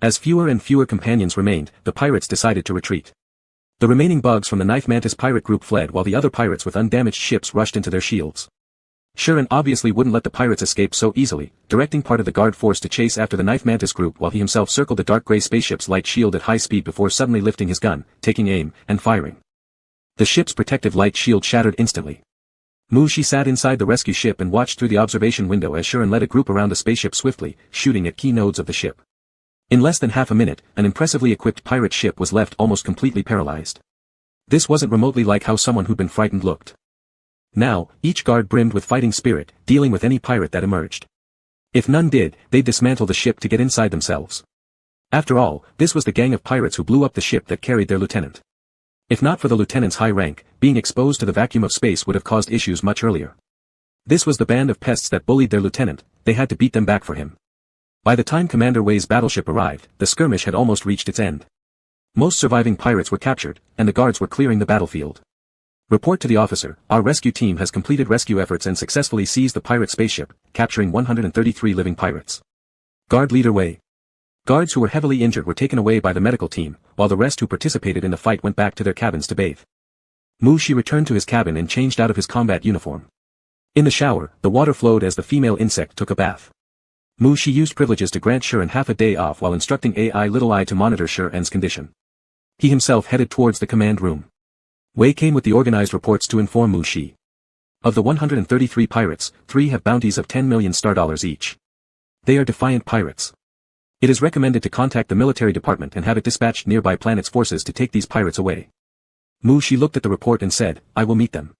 As fewer and fewer companions remained, the pirates decided to retreat. The remaining bugs from the Knife Mantis pirate group fled while the other pirates with undamaged ships rushed into their shields. Shuren obviously wouldn't let the pirates escape so easily, directing part of the guard force to chase after the Knife Mantis group while he himself circled the dark gray spaceship's light shield at high speed before suddenly lifting his gun, taking aim, and firing. The ship's protective light shield shattered instantly. Mushi sat inside the rescue ship and watched through the observation window as Shuren led a group around the spaceship swiftly, shooting at key nodes of the ship. In less than half a minute, an impressively equipped pirate ship was left almost completely paralyzed. This wasn't remotely like how someone who'd been frightened looked. Now, each guard brimmed with fighting spirit, dealing with any pirate that emerged. If none did, they'd dismantle the ship to get inside themselves. After all, this was the gang of pirates who blew up the ship that carried their lieutenant. If not for the lieutenant's high rank, being exposed to the vacuum of space would have caused issues much earlier. This was the band of pests that bullied their lieutenant, they had to beat them back for him. By the time Commander Wei's battleship arrived, the skirmish had almost reached its end. Most surviving pirates were captured, and the guards were clearing the battlefield. Report to the officer, our rescue team has completed rescue efforts and successfully seized the pirate spaceship, capturing 133 living pirates. Guard leader Wei. Guards who were heavily injured were taken away by the medical team, while the rest who participated in the fight went back to their cabins to bathe. Mushi returned to his cabin and changed out of his combat uniform. In the shower, the water flowed as the female insect took a bath. Mushi used privileges to grant Shuren half a day off while instructing AI Little Eye to monitor Shuren's condition. He himself headed towards the command room. Wei came with the organized reports to inform Mushi. Of the 133 pirates, 3 have bounties of 10 million star dollars each. They are defiant pirates. It is recommended to contact the military department and have it dispatched nearby planet's forces to take these pirates away. Mushi looked at the report and said, I will meet them.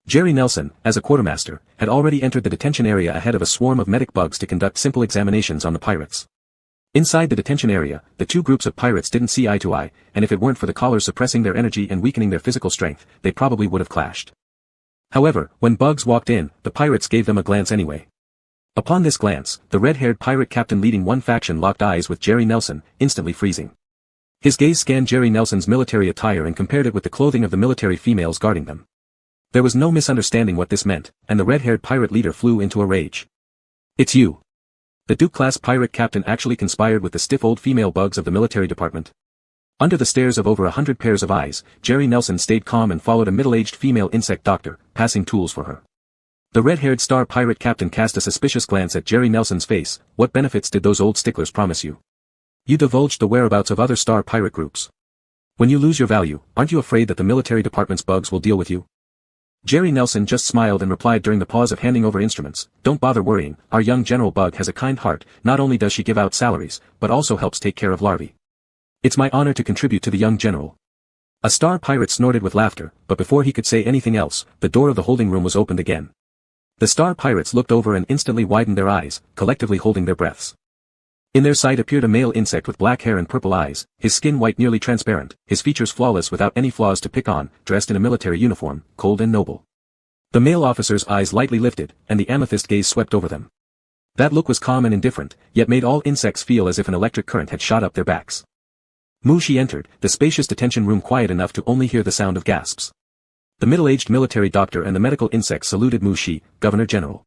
Jerry Nelson, as a quartermaster, had already entered the detention area ahead of a swarm of medic bugs to conduct simple examinations on the pirates. Inside the detention area, the two groups of pirates didn't see eye to eye, and if it weren't for the collars suppressing their energy and weakening their physical strength, they probably would have clashed. However, when bugs walked in, the pirates gave them a glance anyway. Upon this glance, the red-haired pirate captain leading one faction locked eyes with Jerry Nelson, instantly freezing. His gaze scanned Jerry Nelson's military attire and compared it with the clothing of the military females guarding them. There was no misunderstanding what this meant, and the red-haired pirate leader flew into a rage. It's you. The Duke-class pirate captain actually conspired with the stiff old female bugs of the military department. Under the stares of over 100 pairs of eyes, Jerry Nelson stayed calm and followed a middle-aged female insect doctor, passing tools for her. The red-haired star pirate captain cast a suspicious glance at Jerry Nelson's face. What benefits did those old sticklers promise you? You divulged the whereabouts of other star pirate groups. When you lose your value, aren't you afraid that the military department's bugs will deal with you? Jerry Nelson just smiled and replied during the pause of handing over instruments, don't bother worrying, our young General Bug has a kind heart, not only does she give out salaries, but also helps take care of larvae. It's my honor to contribute to the young general. A star pirate snorted with laughter, but before he could say anything else, the door of the holding room was opened again. The star pirates looked over and instantly widened their eyes, collectively holding their breaths. In their sight appeared a male insect with black hair and purple eyes, his skin white nearly transparent, his features flawless without any flaws to pick on, dressed in a military uniform, cold and noble. The male officer's eyes lightly lifted, and the amethyst gaze swept over them. That look was calm and indifferent, yet made all insects feel as if an electric current had shot up their backs. Mushi entered, the spacious detention room quiet enough to only hear the sound of gasps. The middle-aged military doctor and the medical insect saluted Mushi, Governor General.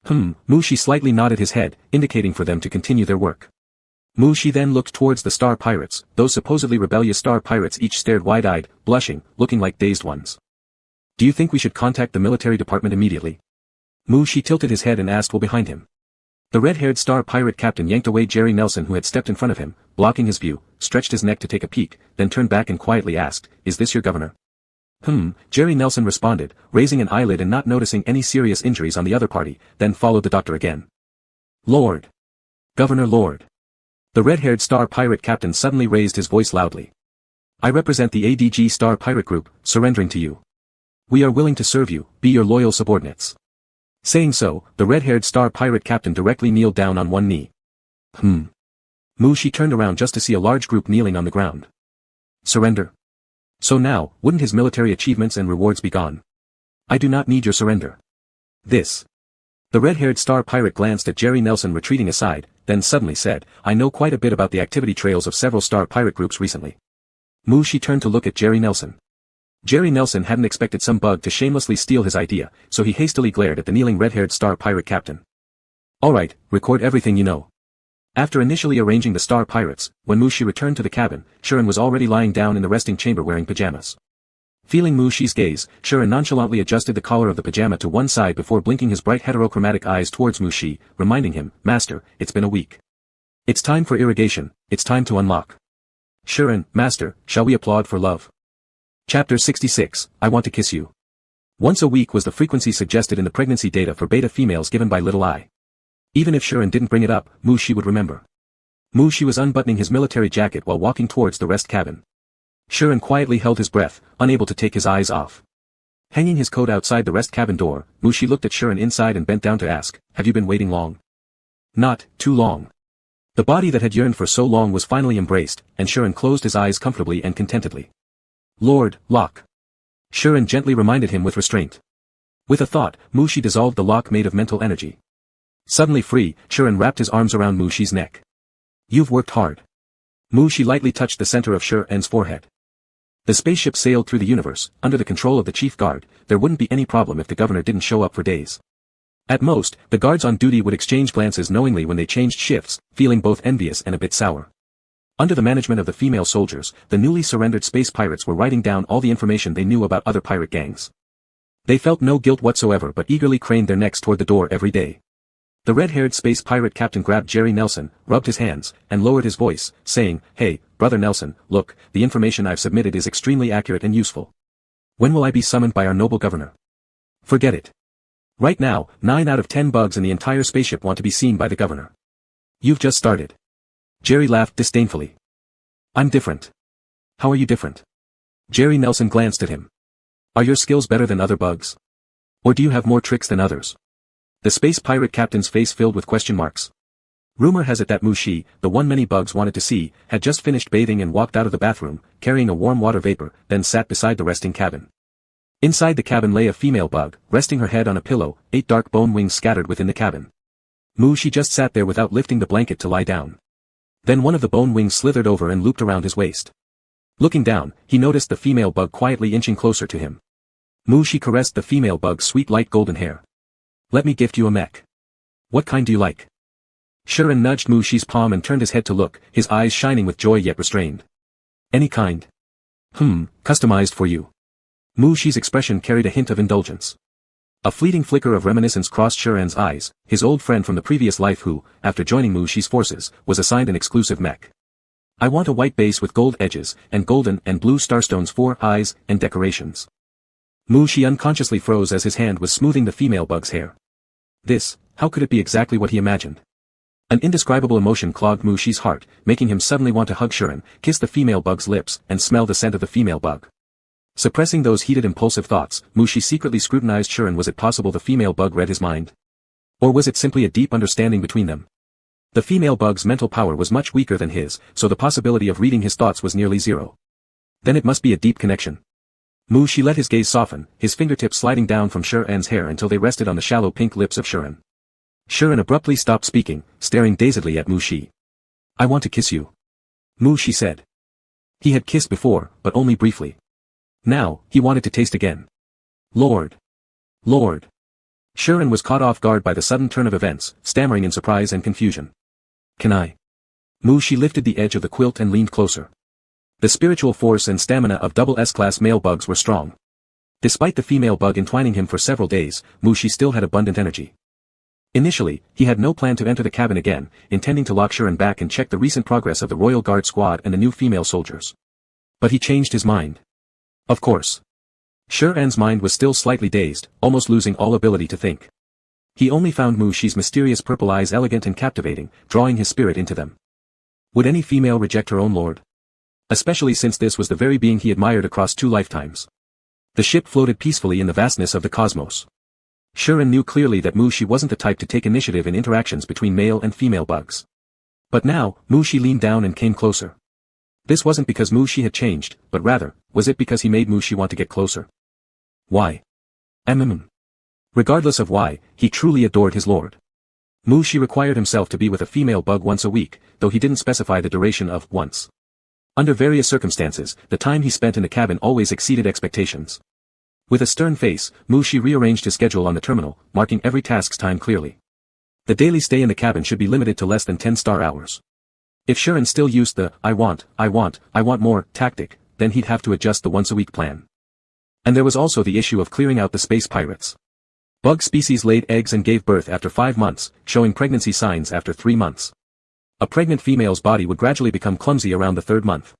Mushi slightly nodded his head, indicating for them to continue their work. Mu Shi then looked towards the star pirates. Those supposedly rebellious star pirates each stared wide-eyed, blushing, looking like dazed ones. Do you think we should contact the military department immediately? Mu Shi tilted his head and asked while behind him. The red-haired star pirate captain yanked away Jerry Nelson, who had stepped in front of him, blocking his view, stretched his neck to take a peek, then turned back and quietly asked, "Is this your governor?" Jerry Nelson responded, raising an eyelid and not noticing any serious injuries on the other party, then followed the doctor again. "Lord. Governor Lord." The red-haired star pirate captain suddenly raised his voice loudly. "I represent the ADG Star Pirate Group, surrendering to you. We are willing to serve you, be your loyal subordinates." Saying so, the red-haired star pirate captain directly kneeled down on one knee. Mu Shi turned around just to see a large group kneeling on the ground. Surrender? So now, wouldn't his military achievements and rewards be gone? I do not need your surrender. This. The red-haired star pirate glanced at Jerry Nelson retreating aside, then suddenly said, "I know quite a bit about the activity trails of several star pirate groups recently." Mu Shi turned to look at Jerry Nelson. Jerry Nelson hadn't expected some bug to shamelessly steal his idea, so he hastily glared at the kneeling red-haired star pirate captain. "Alright, record everything you know." After initially arranging the star pirates, when Mu Shi returned to the cabin, Shuren was already lying down in the resting chamber wearing pajamas. Feeling Mu Shi's gaze, Shuren nonchalantly adjusted the collar of the pajama to one side before blinking his bright heterochromatic eyes towards Mu Shi, reminding him, "Master, it's been a week. It's time for irrigation, it's time to unlock." "Shuren, master, shall we applaud for love?" Chapter 66, I Want to Kiss You. Once a week was the frequency suggested in the pregnancy data for beta females given by Little I. Even if Shuren didn't bring it up, Mu Shi would remember. Mu Shi was unbuttoning his military jacket while walking towards the rest cabin. Shuren quietly held his breath, unable to take his eyes off. Hanging his coat outside the rest cabin door, Mu Shi looked at Shuren inside and bent down to ask, "Have you been waiting long?" Not too long. The body that had yearned for so long was finally embraced, and Shuren closed his eyes comfortably and contentedly. "Lord, lock." Shuren gently reminded him with restraint. With a thought, Mu Shi dissolved the lock made of mental energy. Suddenly free, Shuren wrapped his arms around Mu Shi's neck. "You've worked hard." Mu Shi lightly touched the center of Shuren's forehead. The spaceship sailed through the universe, under the control of the chief guard. There wouldn't be any problem if the governor didn't show up for days. At most, the guards on duty would exchange glances knowingly when they changed shifts, feeling both envious and a bit sour. Under the management of the female soldiers, the newly surrendered space pirates were writing down all the information they knew about other pirate gangs. They felt no guilt whatsoever but eagerly craned their necks toward the door every day. The red-haired space pirate captain grabbed Jerry Nelson, rubbed his hands, and lowered his voice, saying, "Hey, Brother Nelson, look, the information I've submitted is extremely accurate and useful. When will I be summoned by our noble governor?" "Forget it. Right now, 9 out of 10 bugs in the entire spaceship want to be seen by the governor. You've just started." Jerry laughed disdainfully. "I'm different." "How are you different?" Jerry Nelson glanced at him. "Are your skills better than other bugs? Or do you have more tricks than others?" The space pirate captain's face filled with question marks. Rumor has it that Mu Shi, the one many bugs wanted to see, had just finished bathing and walked out of the bathroom, carrying a warm water vapor, then sat beside the resting cabin. Inside the cabin lay a female bug, resting her head on a pillow, 8 dark bone wings scattered within the cabin. Mu Shi just sat there without lifting the blanket to lie down. Then one of the bone wings slithered over and looped around his waist. Looking down, he noticed the female bug quietly inching closer to him. Mu Shi caressed the female bug's sweet light golden hair. "Let me gift you a mech. What kind do you like?" Shuren nudged Mu Shi's palm and turned his head to look, his eyes shining with joy yet restrained. "Any kind." Customized for you." Mu Shi's expression carried a hint of indulgence. A fleeting flicker of reminiscence crossed Shuren's eyes, his old friend from the previous life who, after joining Mu Shi's forces, was assigned an exclusive mech. "I want a white base with gold edges, and golden and blue starstones for eyes and decorations." Mu Shi unconsciously froze as his hand was smoothing the female bug's hair. This, how could it be exactly what he imagined? An indescribable emotion clogged Mu Shi's heart, making him suddenly want to hug Shuren, kiss the female bug's lips, and smell the scent of the female bug. Suppressing those heated impulsive thoughts, Mu Shi secretly scrutinized Shuren. Was it possible the female bug read his mind? Or was it simply a deep understanding between them? The female bug's mental power was much weaker than his, so the possibility of reading his thoughts was nearly zero. Then it must be a deep connection. Mu Shi let his gaze soften, his fingertips sliding down from Shuren's hair until they rested on the shallow pink lips of Shuren. Shuren abruptly stopped speaking, staring dazedly at Mu Shi. "I want to kiss you," Mu Shi said. He had kissed before, but only briefly. Now, he wanted to taste again. "Lord. Lord." Shuren was caught off guard by the sudden turn of events, stammering in surprise and confusion. "Can I?" Mu-Shi lifted the edge of the quilt and leaned closer. The spiritual force and stamina of double S-class male bugs were strong. Despite the female bug entwining him for several days, Mu-Shi still had abundant energy. Initially, he had no plan to enter the cabin again, intending to lock Shuren back and check the recent progress of the Royal Guard squad and the new female soldiers. But he changed his mind. Of course. Shuren's mind was still slightly dazed, almost losing all ability to think. He only found Mu-Shi's mysterious purple eyes elegant and captivating, drawing his spirit into them. Would any female reject her own lord? Especially since this was the very being he admired across 2 lifetimes. The ship floated peacefully in the vastness of the cosmos. Shuren knew clearly that Mu-Shi wasn't the type to take initiative in interactions between male and female bugs. But now, Mu-Shi leaned down and came closer. This wasn't because Mu-Shi had changed, but rather, was it because he made Mu-Shi want to get closer? Why? Regardless of why, he truly adored his lord. Mu-Shi required himself to be with a female bug once a week, though he didn't specify the duration of once. Under various circumstances, the time he spent in the cabin always exceeded expectations. With a stern face, Mu-Shi rearranged his schedule on the terminal, marking every task's time clearly. The daily stay in the cabin should be limited to less than 10 star hours. If Shuren still used the I want more tactic, then he'd have to adjust the once-a-week plan. And there was also the issue of clearing out the space pirates. Bug species laid eggs and gave birth after 5 months, showing pregnancy signs after 3 months. A pregnant female's body would gradually become clumsy around the 3rd month.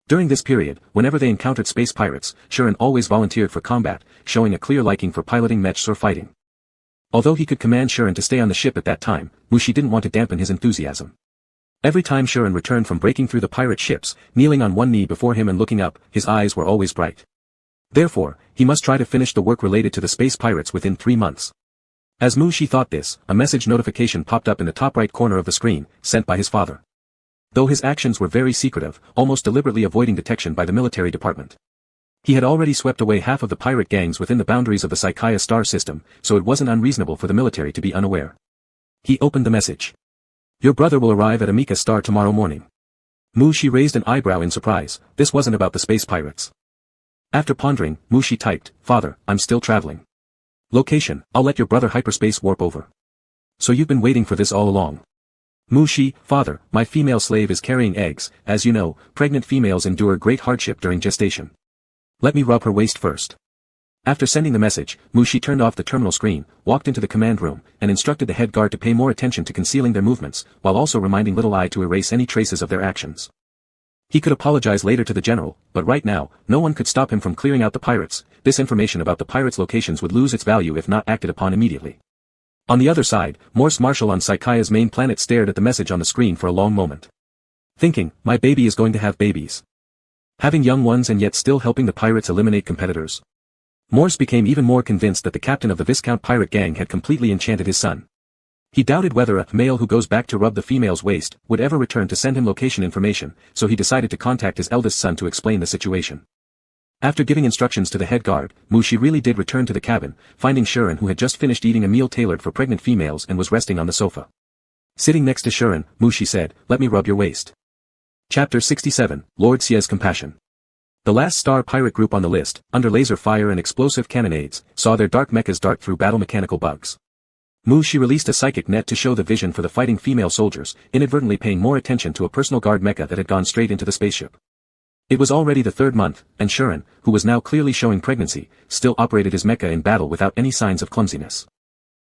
During this period, whenever they encountered space pirates, Shuren always volunteered for combat, showing a clear liking for piloting mechs or fighting. Although he could command Shuren to stay on the ship at that time, Mu-Shi didn't want to dampen his enthusiasm. Every time Shuren returned from breaking through the pirate ships, kneeling on one knee before him and looking up, his eyes were always bright. Therefore, he must try to finish the work related to the space pirates within 3 months. As Mu-Shi thought this, a message notification popped up in the top right corner of the screen, sent by his father. Though his actions were very secretive, almost deliberately avoiding detection by the military department. He had already swept away half of the pirate gangs within the boundaries of the Psychia star system, so it wasn't unreasonable for the military to be unaware. He opened the message. Your brother will arrive at Amika Star tomorrow morning. Mu-Shi raised an eyebrow in surprise. This wasn't about the space pirates. After pondering, Mu-Shi typed, Father, I'm still traveling. Location, I'll let your brother hyperspace warp over. So you've been waiting for this all along. Mu-Shi, Father, my female slave is carrying eggs. As you know, pregnant females endure great hardship during gestation. Let me rub her waist first. After sending the message, Mu-Shi turned off the terminal screen, walked into the command room, and instructed the head guard to pay more attention to concealing their movements, while also reminding Little Eye to erase any traces of their actions. He could apologize later to the general, but right now, no one could stop him from clearing out the pirates. This information about the pirates' locations would lose its value if not acted upon immediately. On the other side, Morse Marshall on Psychia's main planet stared at the message on the screen for a long moment. Thinking, my baby is going to have babies. Having young ones and yet still helping the pirates eliminate competitors. Morse became even more convinced that the captain of the Viscount pirate gang had completely enchanted his son. He doubted whether a male who goes back to rub the female's waist would ever return to send him location information, so he decided to contact his eldest son to explain the situation. After giving instructions to the head guard, Mu-Shi really did return to the cabin, finding Shuren who had just finished eating a meal tailored for pregnant females and was resting on the sofa. Sitting next to Shuren, Mu-Shi said, let me rub your waist. Chapter 67, Lord Sia's Compassion. The last star pirate group on the list, under laser fire and explosive cannonades, saw their dark mechas dart through battle mechanical bugs. Mu-Shi released a psychic net to show the vision for the fighting female soldiers, inadvertently paying more attention to a personal guard mecha that had gone straight into the spaceship. It was already the 3rd month, and Shuren, who was now clearly showing pregnancy, still operated his mecha in battle without any signs of clumsiness.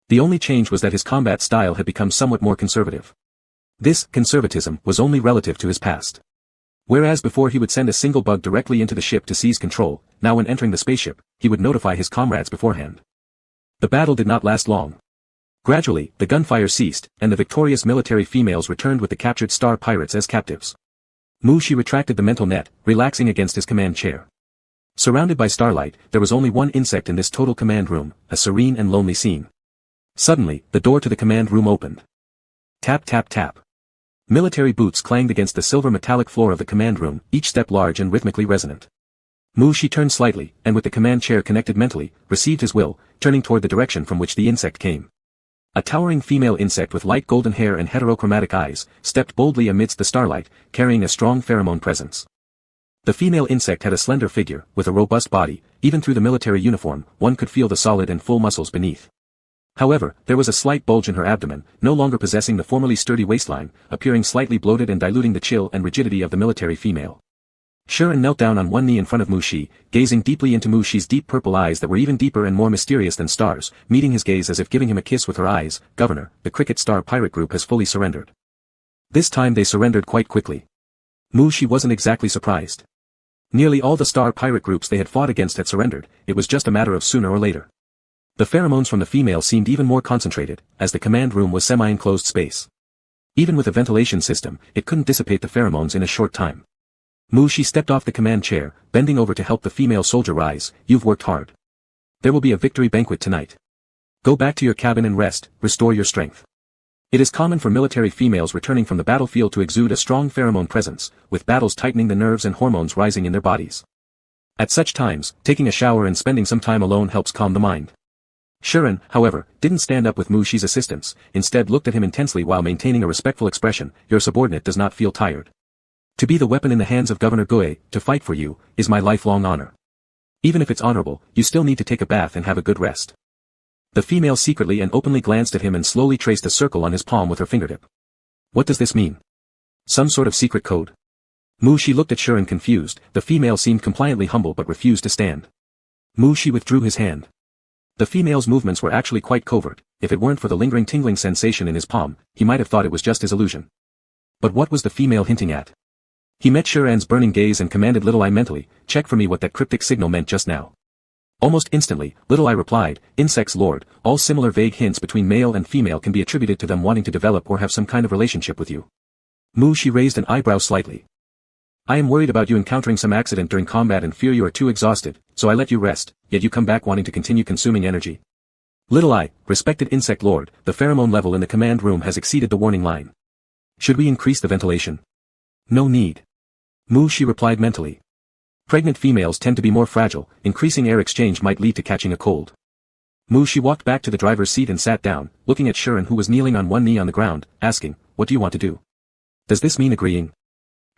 The only change was that his combat style had become somewhat more conservative. This conservatism was only relative to his past. Whereas before he would send a single bug directly into the ship to seize control, now when entering the spaceship, he would notify his comrades beforehand. The battle did not last long. Gradually, the gunfire ceased, and the victorious military females returned with the captured star pirates as captives. Mu-Shi retracted the mental net, relaxing against his command chair. Surrounded by starlight, there was only one insect in this total command room, a serene and lonely scene. Suddenly, the door to the command room opened. Tap tap tap. Military boots clanged against the silver metallic floor of the command room, each step large and rhythmically resonant. Mu-Shi turned slightly, and with the command chair connected mentally, received his will, turning toward the direction from which the insect came. A towering female insect with light golden hair and heterochromatic eyes, stepped boldly amidst the starlight, carrying a strong pheromone presence. The female insect had a slender figure, with a robust body. Even through the military uniform, one could feel the solid and full muscles beneath. However, there was a slight bulge in her abdomen, no longer possessing the formerly sturdy waistline, appearing slightly bloated and diluting the chill and rigidity of the military female. Sharon knelt down on one knee in front of Mu Shi, gazing deeply into Mu Shi's deep purple eyes that were even deeper and more mysterious than stars, meeting his gaze as if giving him a kiss with her eyes. Governor, the Cricket Star pirate group has fully surrendered. This time they surrendered quite quickly. Mu Shi wasn't exactly surprised. Nearly all the star pirate groups they had fought against had surrendered, it was just a matter of sooner or later. The pheromones from the female seemed even more concentrated, as the command room was semi-enclosed space. Even with a ventilation system, it couldn't dissipate the pheromones in a short time. Mu Shi stepped off the command chair, bending over to help the female soldier rise. You've worked hard. There will be a victory banquet tonight. Go back to your cabin and rest, restore your strength. It is common for military females returning from the battlefield to exude a strong pheromone presence, with battles tightening the nerves and hormones rising in their bodies. At such times, taking a shower and spending some time alone helps calm the mind. Sharon, however, didn't stand up with Mu Shi's assistance, instead looked at him intensely while maintaining a respectful expression. Your subordinate does not feel tired. To be the weapon in the hands of Governor Gue, to fight for you, is my lifelong honor. Even if it's honorable, you still need to take a bath and have a good rest. The female secretly and openly glanced at him and slowly traced a circle on his palm with her fingertip. What does this mean? Some sort of secret code? Mu Shi looked at Sharon confused. The female seemed compliantly humble but refused to stand. Mu Shi withdrew his hand. The female's movements were actually quite covert. If it weren't for the lingering tingling sensation in his palm, he might have thought it was just his illusion. But what was the female hinting at? He met Sharon's burning gaze and commanded Little Eye mentally, check for me what that cryptic signal meant just now. Almost instantly, Little Eye replied, Insects Lord, all similar vague hints between male and female can be attributed to them wanting to develop or have some kind of relationship with you. Mu Shi raised an eyebrow slightly. I am worried about you encountering some accident during combat and fear you are too exhausted, so I let you rest, yet you come back wanting to continue consuming energy. Little Eye, respected Insect Lord, the pheromone level in the command room has exceeded the warning line. Should we increase the ventilation? No need. Mu Shi replied mentally. Pregnant females tend to be more fragile, increasing air exchange might lead to catching a cold. Mu Shi walked back to the driver's seat and sat down, looking at Sharon who was kneeling on one knee on the ground, asking, what do you want to do? Does this mean agreeing?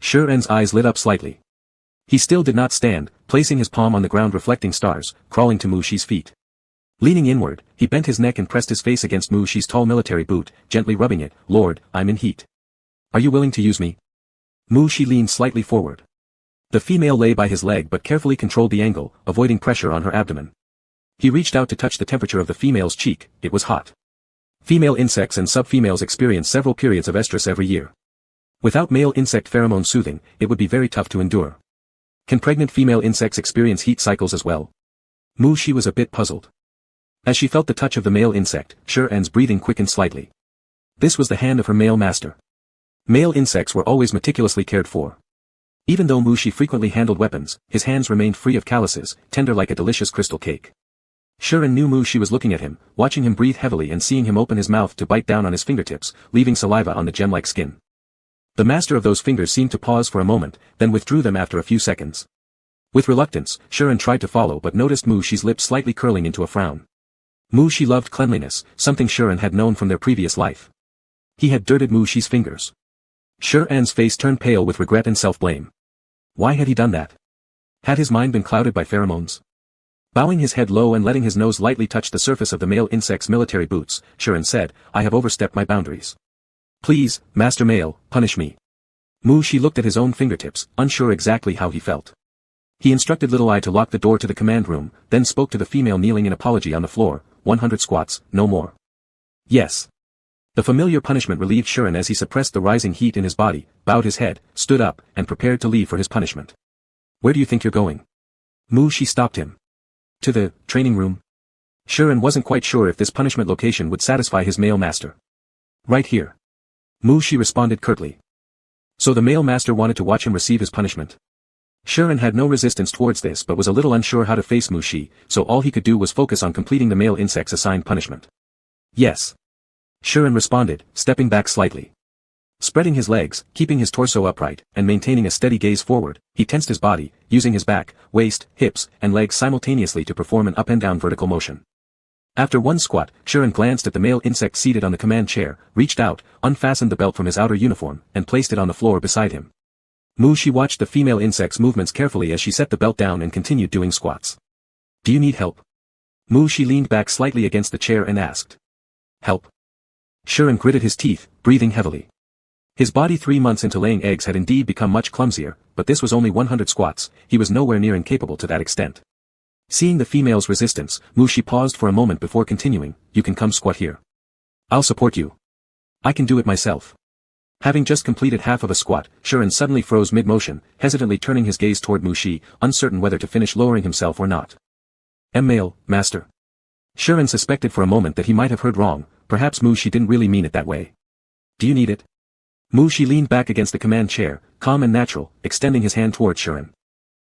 Sharon's eyes lit up slightly. He still did not stand, placing his palm on the ground reflecting stars, crawling to Mu Shi's feet. Leaning inward, he bent his neck and pressed his face against Mu Shi's tall military boot, gently rubbing it. Lord, I'm in heat. Are you willing to use me? Mu Shi leaned slightly forward. The female lay by his leg but carefully controlled the angle, avoiding pressure on her abdomen. He reached out to touch the temperature of the female's cheek. It was hot. Female insects and sub-females experience several periods of estrus every year. Without male insect pheromone soothing, it would be very tough to endure. Can pregnant female insects experience heat cycles as well? Mu Shi was a bit puzzled. As she felt the touch of the male insect, Sharon's breathing quickened slightly. This was the hand of her male master. Male insects were always meticulously cared for. Even though Mu Shi frequently handled weapons, his hands remained free of calluses, tender like a delicious crystal cake. Sharon knew Mu Shi was looking at him, watching him breathe heavily and seeing him open his mouth to bite down on his fingertips, leaving saliva on the gem-like skin. The master of those fingers seemed to pause for a moment, then withdrew them after a few seconds. With reluctance, Sharon tried to follow but noticed Mu Shi's lips slightly curling into a frown. Mu Shi loved cleanliness, something Sharon had known from their previous life. He had dirted Mu Shi's fingers. Sharon's face turned pale with regret and self-blame. Why had he done that? Had his mind been clouded by pheromones? Bowing his head low and letting his nose lightly touch the surface of the male insect's military boots, Sharon said, I have overstepped my boundaries. Please, Master Male, punish me. Mu Shi looked at his own fingertips, unsure exactly how he felt. He instructed Little Eye to lock the door to the command room, then spoke to the female kneeling in apology on the floor, 100 squats, no more. Yes. The familiar punishment relieved Sharon as he suppressed the rising heat in his body, bowed his head, stood up, and prepared to leave for his punishment. Where do you think you're going? Mu Shi stopped him. To the training room. Sharon wasn't quite sure if this punishment location would satisfy his male master. Right here. Mu Shi responded curtly. So the male master wanted to watch him receive his punishment. Sharon had no resistance towards this but was a little unsure how to face Mu Shi, so all he could do was focus on completing the male insect's assigned punishment. Yes. Sharon responded, stepping back slightly. Spreading his legs, keeping his torso upright, and maintaining a steady gaze forward, he tensed his body, using his back, waist, hips, and legs simultaneously to perform an up and down vertical motion. After one squat, Sharon glanced at the male insect seated on the command chair, reached out, unfastened the belt from his outer uniform, and placed it on the floor beside him. Mu Shi watched the female insect's movements carefully as she set the belt down and continued doing squats. Do you need help? Mu Shi leaned back slightly against the chair and asked. Help. Shuren gritted his teeth, breathing heavily. His body 3 months into laying eggs had indeed become much clumsier, but this was only 100 squats, he was nowhere near incapable to that extent. Seeing the female's resistance, Mushi paused for a moment before continuing, "You can come squat here. I'll support you. I can do it myself." Having just completed half of a squat, Shuren suddenly froze mid-motion, hesitantly turning his gaze toward Mushi, uncertain whether to finish lowering himself or not. "Male, master." Shuren suspected for a moment that he might have heard wrong, perhaps Mushi didn't really mean it that way. "Do you need it?" Mushi leaned back against the command chair, calm and natural, extending his hand toward Shuren.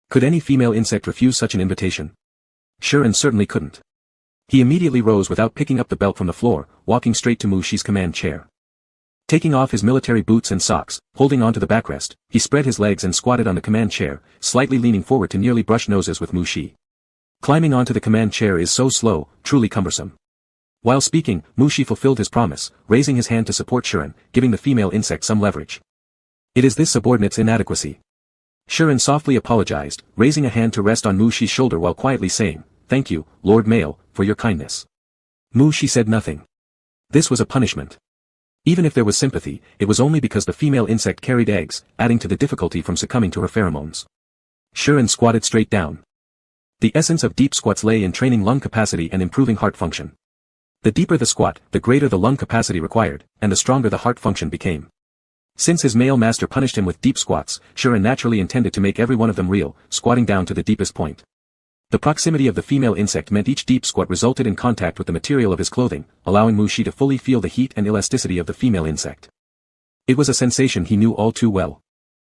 Could any female insect refuse such an invitation? Shuren certainly couldn't. He immediately rose without picking up the belt from the floor, walking straight to Mushi's command chair. Taking off his military boots and socks, holding onto the backrest, he spread his legs and squatted on the command chair, slightly leaning forward to nearly brush noses with Mushi. Climbing onto the command chair is so slow, truly cumbersome. While speaking, Mushi fulfilled his promise, raising his hand to support Shuren, giving the female insect some leverage. It is this subordinate's inadequacy. Shuren softly apologized, raising a hand to rest on Mushi's shoulder while quietly saying, "Thank you, Lord Male, for your kindness." Mushi said nothing. This was a punishment. Even if there was sympathy, it was only because the female insect carried eggs, adding to the difficulty from succumbing to her pheromones. Shuren squatted straight down. The essence of deep squats lay in training lung capacity and improving heart function. The deeper the squat, the greater the lung capacity required, and the stronger the heart function became. Since his male master punished him with deep squats, Shuren naturally intended to make every one of them real, squatting down to the deepest point. The proximity of the female insect meant each deep squat resulted in contact with the material of his clothing, allowing Mushi to fully feel the heat and elasticity of the female insect. It was a sensation he knew all too well.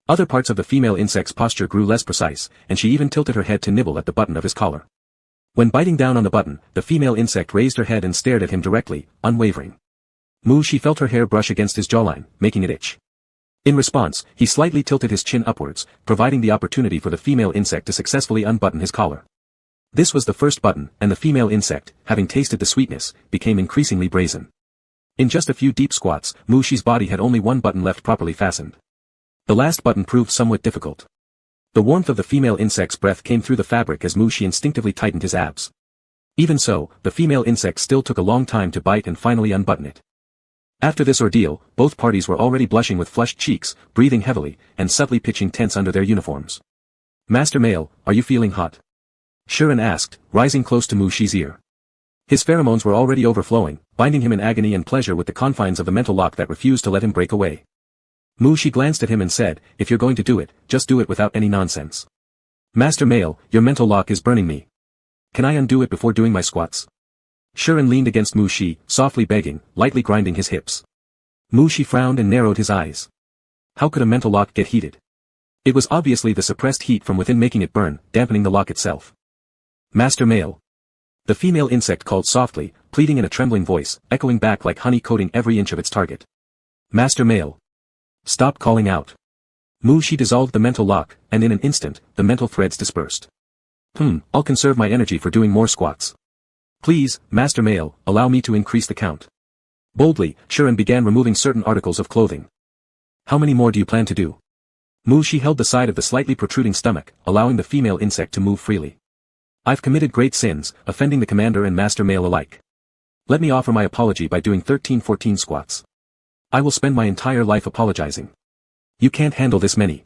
Other parts of the female insect's posture grew less precise, and she even tilted her head to nibble at the button of his collar. When biting down on the button, the female insect raised her head and stared at him directly, unwavering. Mushi felt her hair brush against his jawline, making it itch. In response, he slightly tilted his chin upwards, providing the opportunity for the female insect to successfully unbutton his collar. This was the first button, and the female insect, having tasted the sweetness, became increasingly brazen. In just a few deep squats, Mushi's body had only one button left properly fastened. The last button proved somewhat difficult. The warmth of the female insect's breath came through the fabric as Mushi instinctively tightened his abs. Even so, the female insect still took a long time to bite and finally unbutton it. After this ordeal, both parties were already blushing with flushed cheeks, breathing heavily, and subtly pitching tents under their uniforms. "Master Male, are you feeling hot?" Shuren asked, rising close to Mushi's ear. His pheromones were already overflowing, binding him in agony and pleasure with the confines of the mental lock that refused to let him break away. Mushi glanced at him and said, "If you're going to do it, just do it without any nonsense." "Master Male, your mental lock is burning me. Can I undo it before doing my squats?" Shuren leaned against Mushi, softly begging, lightly grinding his hips. Mushi frowned and narrowed his eyes. How could a mental lock get heated? It was obviously the suppressed heat from within making it burn, dampening the lock itself. "Master Male." The female insect called softly, pleading in a trembling voice, echoing back like honey coating every inch of its target. "Master Male. Stop calling out." Mushi dissolved the mental lock, and in an instant, the mental threads dispersed. I'll conserve my energy for doing more squats. Please, Master Male, allow me to increase the count." Boldly, Shuren began removing certain articles of clothing. "How many more do you plan to do?" Mushi held the side of the slightly protruding stomach, allowing the female insect to move freely. "I've committed great sins, offending the commander and Master Male alike. Let me offer my apology by doing 13-14 squats. I will spend my entire life apologizing. You can't handle this many."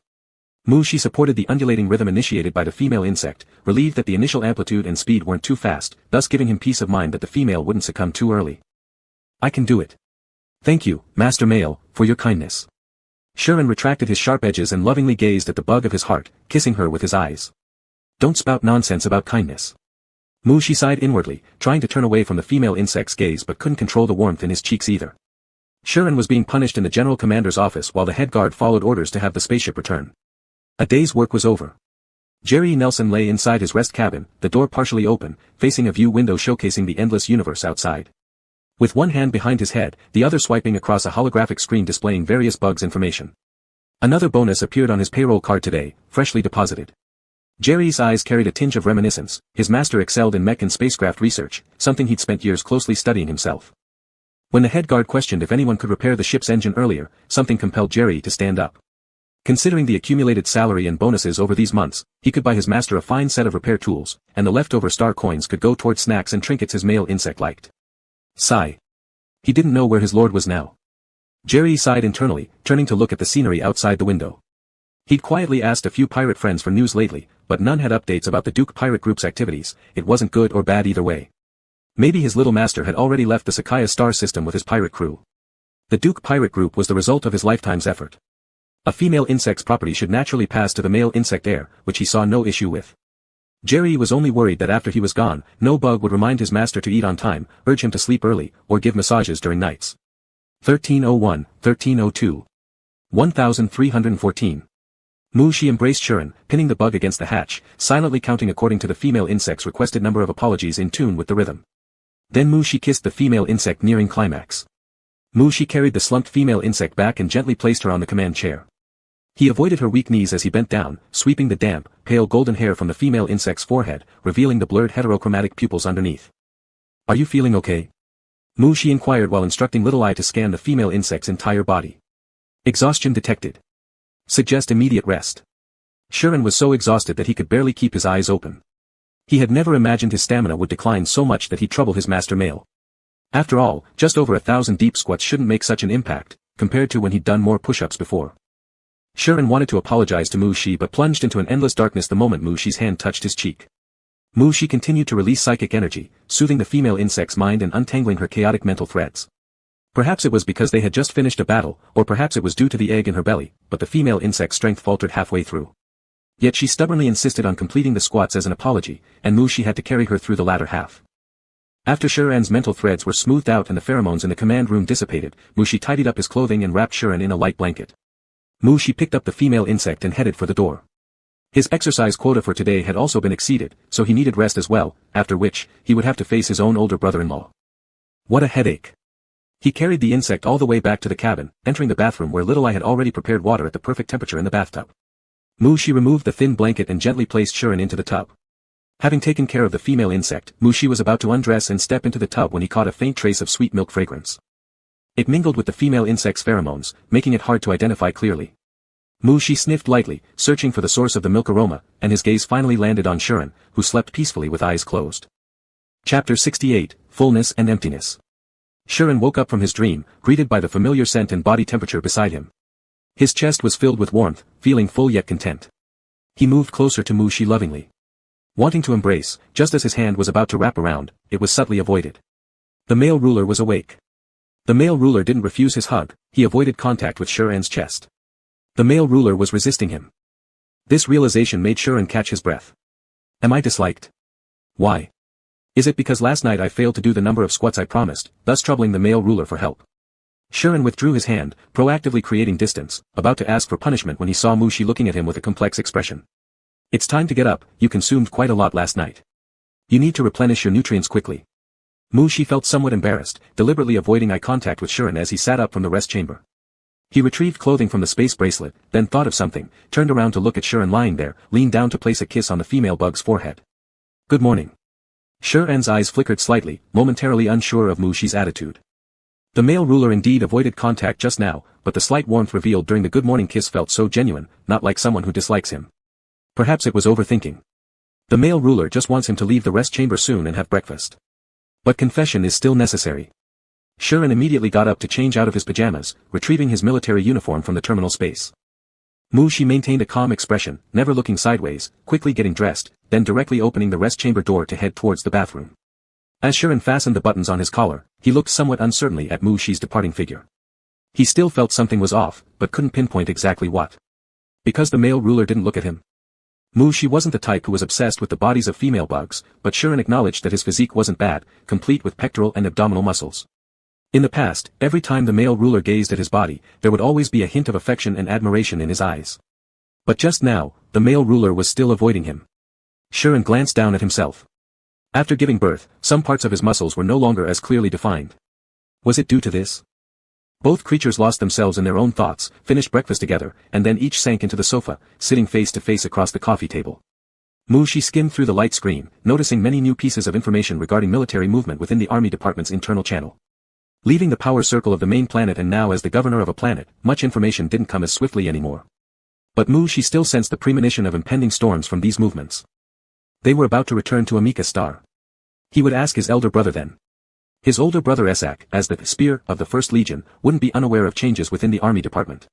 Mushi supported the undulating rhythm initiated by the female insect, relieved that the initial amplitude and speed weren't too fast, thus giving him peace of mind that the female wouldn't succumb too early. "I can do it. Thank you, Master Male, for your kindness." Shuren retracted his sharp edges and lovingly gazed at the bug of his heart, kissing her with his eyes. "Don't spout nonsense about kindness." Mushi sighed inwardly, trying to turn away from the female insect's gaze but couldn't control the warmth in his cheeks either. Shuren was being punished in the general commander's office while the head guard followed orders to have the spaceship return. A day's work was over. Jerry Nelson lay inside his rest cabin, the door partially open, facing a view window showcasing the endless universe outside. With one hand behind his head, the other swiping across a holographic screen displaying various bugs information. Another bonus appeared on his payroll card today, freshly deposited. Jerry's eyes carried a tinge of reminiscence. His master excelled in mech and spacecraft research, something he'd spent years closely studying himself. When the head guard questioned if anyone could repair the ship's engine earlier, something compelled Jerry to stand up. Considering the accumulated salary and bonuses over these months, he could buy his master a fine set of repair tools, and the leftover star coins could go toward snacks and trinkets his male insect liked. Sigh. He didn't know where his lord was now. Jerry sighed internally, turning to look at the scenery outside the window. He'd quietly asked a few pirate friends for news lately, but none had updates about the Duke Pirate Group's activities. It wasn't good or bad either way. Maybe his little master had already left the Sakaya star system with his pirate crew. The Duke Pirate Group was the result of his lifetime's effort. A female insect's property should naturally pass to the male insect heir, which he saw no issue with. Jerry was only worried that after he was gone, no bug would remind his master to eat on time, urge him to sleep early, or give massages during nights. 1301, 1302. 1314. She embraced Shuren, pinning the bug against the hatch, silently counting according to the female insect's requested number of apologies in tune with the rhythm. Then she kissed the female insect nearing climax. She carried the slumped female insect back and gently placed her on the command chair. He avoided her weak knees as he bent down, sweeping the damp, pale golden hair from the female insect's forehead, revealing the blurred heterochromatic pupils underneath. "Are you feeling okay?" She inquired while instructing Little Eye to scan the female insect's entire body. Exhaustion detected. Suggest immediate rest. Shuren was so exhausted that he could barely keep his eyes open. He had never imagined his stamina would decline so much that he'd trouble his master male. After all, just over 1,000 deep squats shouldn't make such an impact, compared to when he'd done more push-ups before. Shuren wanted to apologize to Mu-Shi but plunged into an endless darkness the moment Mu-Shi's hand touched his cheek. Mu-Shi continued to release psychic energy, soothing the female insect's mind and untangling her chaotic mental threads. Perhaps it was because they had just finished a battle, or perhaps it was due to the egg in her belly, but the female insect's strength faltered halfway through. Yet she stubbornly insisted on completing the squats as an apology, and Mu-Shi had to carry her through the latter half. After Shuren's mental threads were smoothed out and the pheromones in the command room dissipated, Mu-Shi tidied up his clothing and wrapped Shuren in a light blanket. Mu-Shi picked up the female insect and headed for the door. His exercise quota for today had also been exceeded, so he needed rest as well, after which, he would have to face his own older brother-in-law. What a headache. He carried the insect all the way back to the cabin, entering the bathroom where Little Eye had already prepared water at the perfect temperature in the bathtub. Mu-Shi removed the thin blanket and gently placed Shuren into the tub. Having taken care of the female insect, Mu-Shi was about to undress and step into the tub when he caught a faint trace of sweet milk fragrance. It mingled with the female insect's pheromones, making it hard to identify clearly. Mu-Shi sniffed lightly, searching for the source of the milk aroma, and his gaze finally landed on Shuren, who slept peacefully with eyes closed. Chapter 68, Fullness and Emptiness. Shuren woke up from his dream, greeted by the familiar scent and body temperature beside him. His chest was filled with warmth, feeling full yet content. He moved closer to Mu-Shi lovingly. Wanting to embrace, just as his hand was about to wrap around, it was subtly avoided. The male ruler was awake. The male ruler didn't refuse his hug, he avoided contact with Shuren's chest. The male ruler was resisting him. This realization made Shuren catch his breath. Am I disliked? Why? Is it because last night I failed to do the number of squats I promised, thus troubling the male ruler for help? Shuren withdrew his hand, proactively creating distance, about to ask for punishment when he saw Mu-Shi looking at him with a complex expression. It's time to get up, you consumed quite a lot last night. You need to replenish your nutrients quickly. Mu-Shi felt somewhat embarrassed, deliberately avoiding eye contact with Shuren as he sat up from the rest chamber. He retrieved clothing from the space bracelet, then thought of something, turned around to look at Shuren lying there, leaned down to place a kiss on the female bug's forehead. Good morning. Shuren's eyes flickered slightly, momentarily unsure of Mu-Shi's attitude. The male ruler indeed avoided contact just now, but the slight warmth revealed during the good morning kiss felt so genuine, not like someone who dislikes him. Perhaps it was overthinking. The male ruler just wants him to leave the rest chamber soon and have breakfast. But confession is still necessary. Shuren immediately got up to change out of his pajamas, retrieving his military uniform from the terminal space. Mu-Shi maintained a calm expression, never looking sideways, quickly getting dressed, then directly opening the rest chamber door to head towards the bathroom. As Shuren fastened the buttons on his collar, he looked somewhat uncertainly at Mu-Shi's departing figure. He still felt something was off, but couldn't pinpoint exactly what. Because the male ruler didn't look at him. Mu-Shi wasn't the type who was obsessed with the bodies of female bugs, but Shuren acknowledged that his physique wasn't bad, complete with pectoral and abdominal muscles. In the past, every time the male ruler gazed at his body, there would always be a hint of affection and admiration in his eyes. But just now, the male ruler was still avoiding him. Shuren glanced down at himself. After giving birth, some parts of his muscles were no longer as clearly defined. Was it due to this? Both creatures lost themselves in their own thoughts, finished breakfast together, and then each sank into the sofa, sitting face to face across the coffee table. Mu-Shi skimmed through the light screen, noticing many new pieces of information regarding military movement within the Army Department's internal channel. Leaving the power circle of the main planet and now as the governor of a planet, much information didn't come as swiftly anymore. But Mu-Shi still sensed the premonition of impending storms from these movements. They were about to return to Amika's star. He would ask his elder brother then. His older brother Esak, as the spear of the First Legion, wouldn't be unaware of changes within the army department.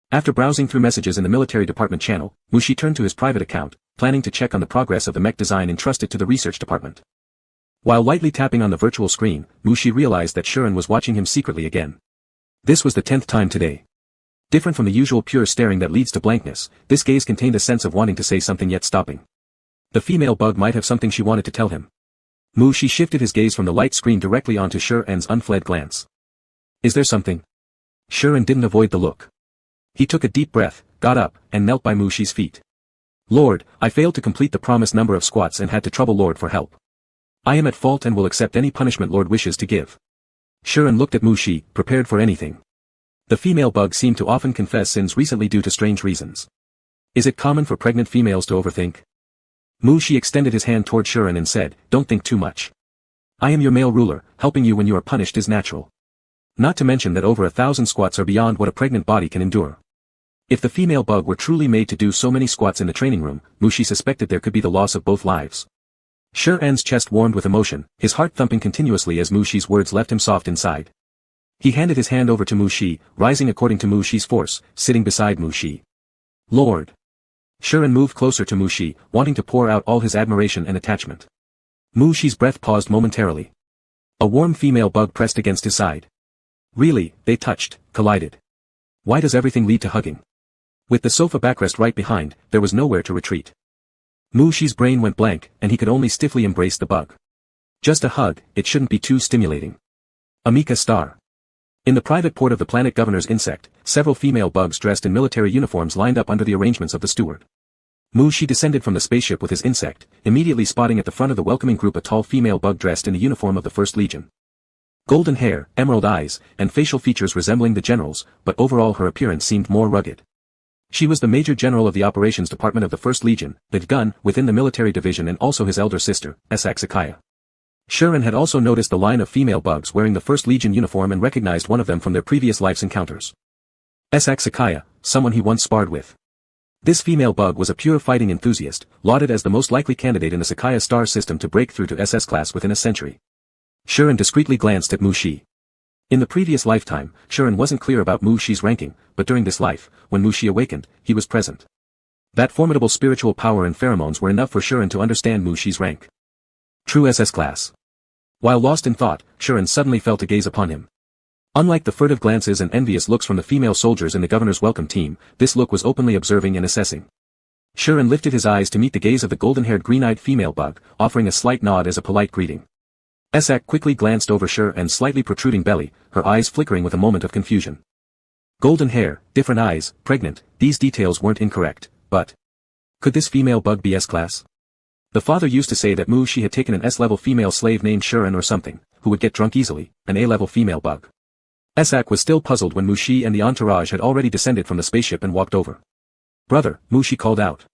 After browsing through messages in the military department channel, Mushi turned to his private account, planning to check on the progress of the mech design entrusted to the research department. While lightly tapping on the virtual screen, Mushi realized that Shuren was watching him secretly again. This was the 10th time today. Different from the usual pure staring that leads to blankness, this gaze contained a sense of wanting to say something yet stopping. The female bug might have something she wanted to tell him. Mushi shifted his gaze from the light screen directly onto Shuren's unfled glance. Is there something? Shuren didn't avoid the look. He took a deep breath, got up, and knelt by Mushi's feet. Lord, I failed to complete the promised number of squats and had to trouble Lord for help. I am at fault and will accept any punishment Lord wishes to give. Shuren looked at Mushi, prepared for anything. The female bug seemed to often confess sins recently due to strange reasons. Is it common for pregnant females to overthink? Mushi extended his hand toward Shuren and said, don't think too much. I am your male ruler, helping you when you are punished is natural. Not to mention that over 1,000 squats are beyond what a pregnant body can endure. If the female bug were truly made to do so many squats in the training room, Mushi suspected there could be the loss of both lives. Shuren's chest warmed with emotion, his heart thumping continuously as Mushi's words left him soft inside. He handed his hand over to Mushi, rising according to Mushi's force, sitting beside Mushi. Lord. Shuren moved closer to Mushi, wanting to pour out all his admiration and attachment. Mushi's breath paused momentarily. A warm female bug pressed against his side. Really, they touched, collided. Why does everything lead to hugging? With the sofa backrest right behind, there was nowhere to retreat. Mushi's brain went blank, and he could only stiffly embrace the bug. Just a hug, it shouldn't be too stimulating. Amika Star. In the private port of the planet governor's insect, several female bugs dressed in military uniforms lined up under the arrangements of the steward. Mushi descended from the spaceship with his insect, immediately spotting at the front of the welcoming group a tall female bug dressed in the uniform of the First Legion. Golden hair, emerald eyes, and facial features resembling the general's, but overall her appearance seemed more rugged. She was the Major General of the Operations Department of the First Legion, the gun, within the military division and also his elder sister, Esak Sakaya. Shuren had also noticed the line of female bugs wearing the First Legion uniform and recognized one of them from their previous life's encounters. Esak Sakaya, someone he once sparred with. This female bug was a pure fighting enthusiast, lauded as the most likely candidate in the Sakaya star system to break through to SS class within a century. Shuren discreetly glanced at Mushi. In the previous lifetime, Shuren wasn't clear about Mushi's ranking, but during this life, when Mushi awakened, he was present. That formidable spiritual power and pheromones were enough for Shuren to understand Mushi's rank. True SS class. While lost in thought, Shuren suddenly felt a gaze upon him. Unlike the furtive glances and envious looks from the female soldiers in the governor's welcome team, this look was openly observing and assessing. Shuren lifted his eyes to meet the gaze of the golden-haired green-eyed female bug, offering a slight nod as a polite greeting. Esak quickly glanced over Shuren's slightly protruding belly, her eyes flickering with a moment of confusion. Golden hair, different eyes, pregnant, these details weren't incorrect, but... could this female bug be S-class? The father used to say that Mushi had taken an S-level female slave named Shuren or something, who would get drunk easily, an A-level female bug. Esak was still puzzled when Mushi and the entourage had already descended from the spaceship and walked over. Brother, Mushi called out.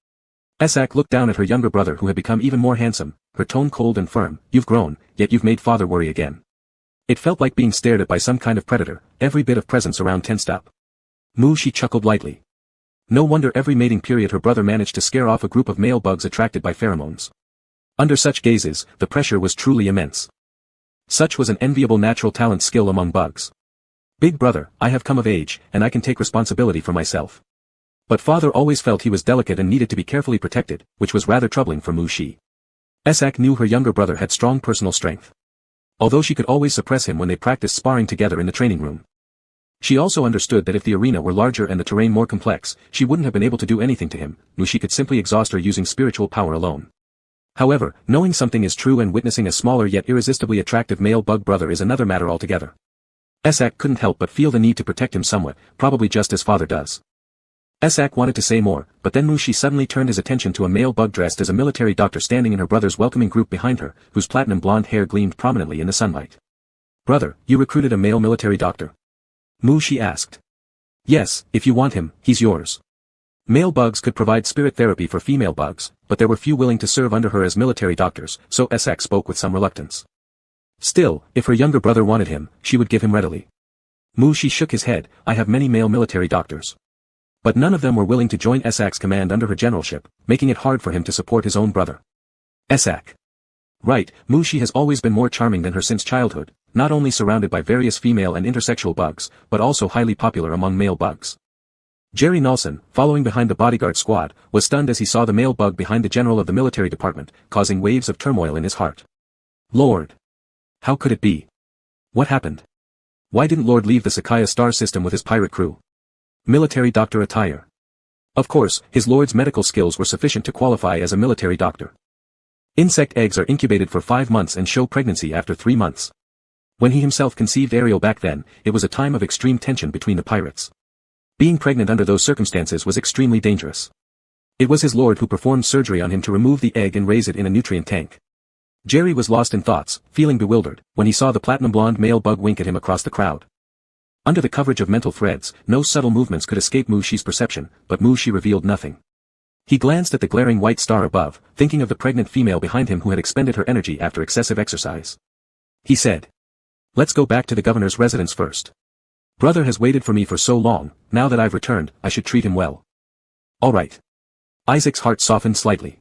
Esak looked down at her younger brother who had become even more handsome, her tone cold and firm. You've grown, yet you've made father worry again. It felt like being stared at by some kind of predator, every bit of presence around tensed up. Mushi chuckled lightly. No wonder every mating period her brother managed to scare off a group of male bugs attracted by pheromones. Under such gazes, the pressure was truly immense. Such was an enviable natural talent skill among bugs. Big brother, I have come of age, and I can take responsibility for myself. But father always felt he was delicate and needed to be carefully protected, which was rather troubling for Mushi. Esak knew her younger brother had strong personal strength. Although she could always suppress him when they practiced sparring together in the training room. She also understood that if the arena were larger and the terrain more complex, she wouldn't have been able to do anything to him, nor she could simply exhaust her using spiritual power alone. However, knowing something is true and witnessing a smaller yet irresistibly attractive male bug brother is another matter altogether. Esak couldn't help but feel the need to protect him somewhat, probably just as father does. Esak wanted to say more, but then Mushi suddenly turned his attention to a male bug dressed as a military doctor standing in her brother's welcoming group behind her, whose platinum blonde hair gleamed prominently in the sunlight. Brother, you recruited a male military doctor? Mushi asked. Yes, if you want him, he's yours. Male bugs could provide spirit therapy for female bugs, but there were few willing to serve under her as military doctors, so Esak spoke with some reluctance. Still, if her younger brother wanted him, she would give him readily. Mushi shook his head. I have many male military doctors. But none of them were willing to join Esak's command under her generalship, making it hard for him to support his own brother. Esak. Right, Mushi has always been more charming than her since childhood, not only surrounded by various female and intersexual bugs, but also highly popular among male bugs. Jerry Nelson, following behind the bodyguard squad, was stunned as he saw the male bug behind the general of the military department, causing waves of turmoil in his heart. Lord! How could it be? What happened? Why didn't Lord leave the Sakaya star system with his pirate crew? Military doctor attire. Of course, his Lord's medical skills were sufficient to qualify as a military doctor. Insect eggs are incubated for 5 months and show pregnancy after 3 months. When he himself conceived Ariel back then, it was a time of extreme tension between the pirates. Being pregnant under those circumstances was extremely dangerous. It was his lord who performed surgery on him to remove the egg and raise it in a nutrient tank. Jerry was lost in thoughts, feeling bewildered, when he saw the platinum blonde male bug wink at him across the crowd. Under the coverage of mental threads, no subtle movements could escape Mushi's perception, but Mushi revealed nothing. He glanced at the glaring white star above, thinking of the pregnant female behind him who had expended her energy after excessive exercise. He said, "Let's go back to the governor's residence first. Brother has waited for me for so long, now that I've returned, I should treat him well." "All right." Isaac's heart softened slightly.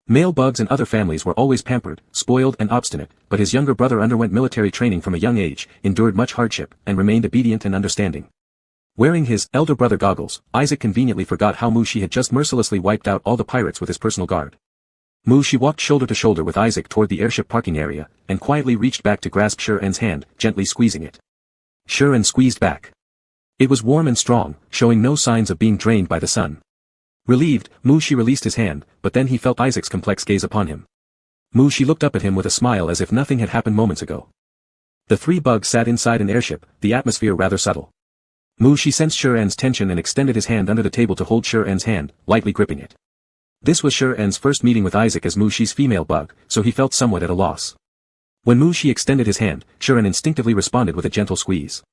Male bugs and other families were always pampered, spoiled and obstinate, but his younger brother underwent military training from a young age, endured much hardship, and remained obedient and understanding. Wearing his elder brother goggles, Isaac conveniently forgot how Mushi had just mercilessly wiped out all the pirates with his personal guard. Mushi walked shoulder to shoulder with Isaac toward the airship parking area, and quietly reached back to grasp Sher-En's hand, gently squeezing it. Sher-En squeezed back. It was warm and strong, showing no signs of being drained by the sun. Relieved, Mushi released his hand, but then he felt Isaac's complex gaze upon him. Mushi looked up at him with a smile as if nothing had happened moments ago. The 3 bugs sat inside an airship, the atmosphere rather subtle. Mushi sensed Sher-En's tension and extended his hand under the table to hold Sher-En's hand, lightly gripping it. This was Sher-En's first meeting with Isaac as Mushi's female bug, so he felt somewhat at a loss. When Mushi extended his hand, Sher-En instinctively responded with a gentle squeeze.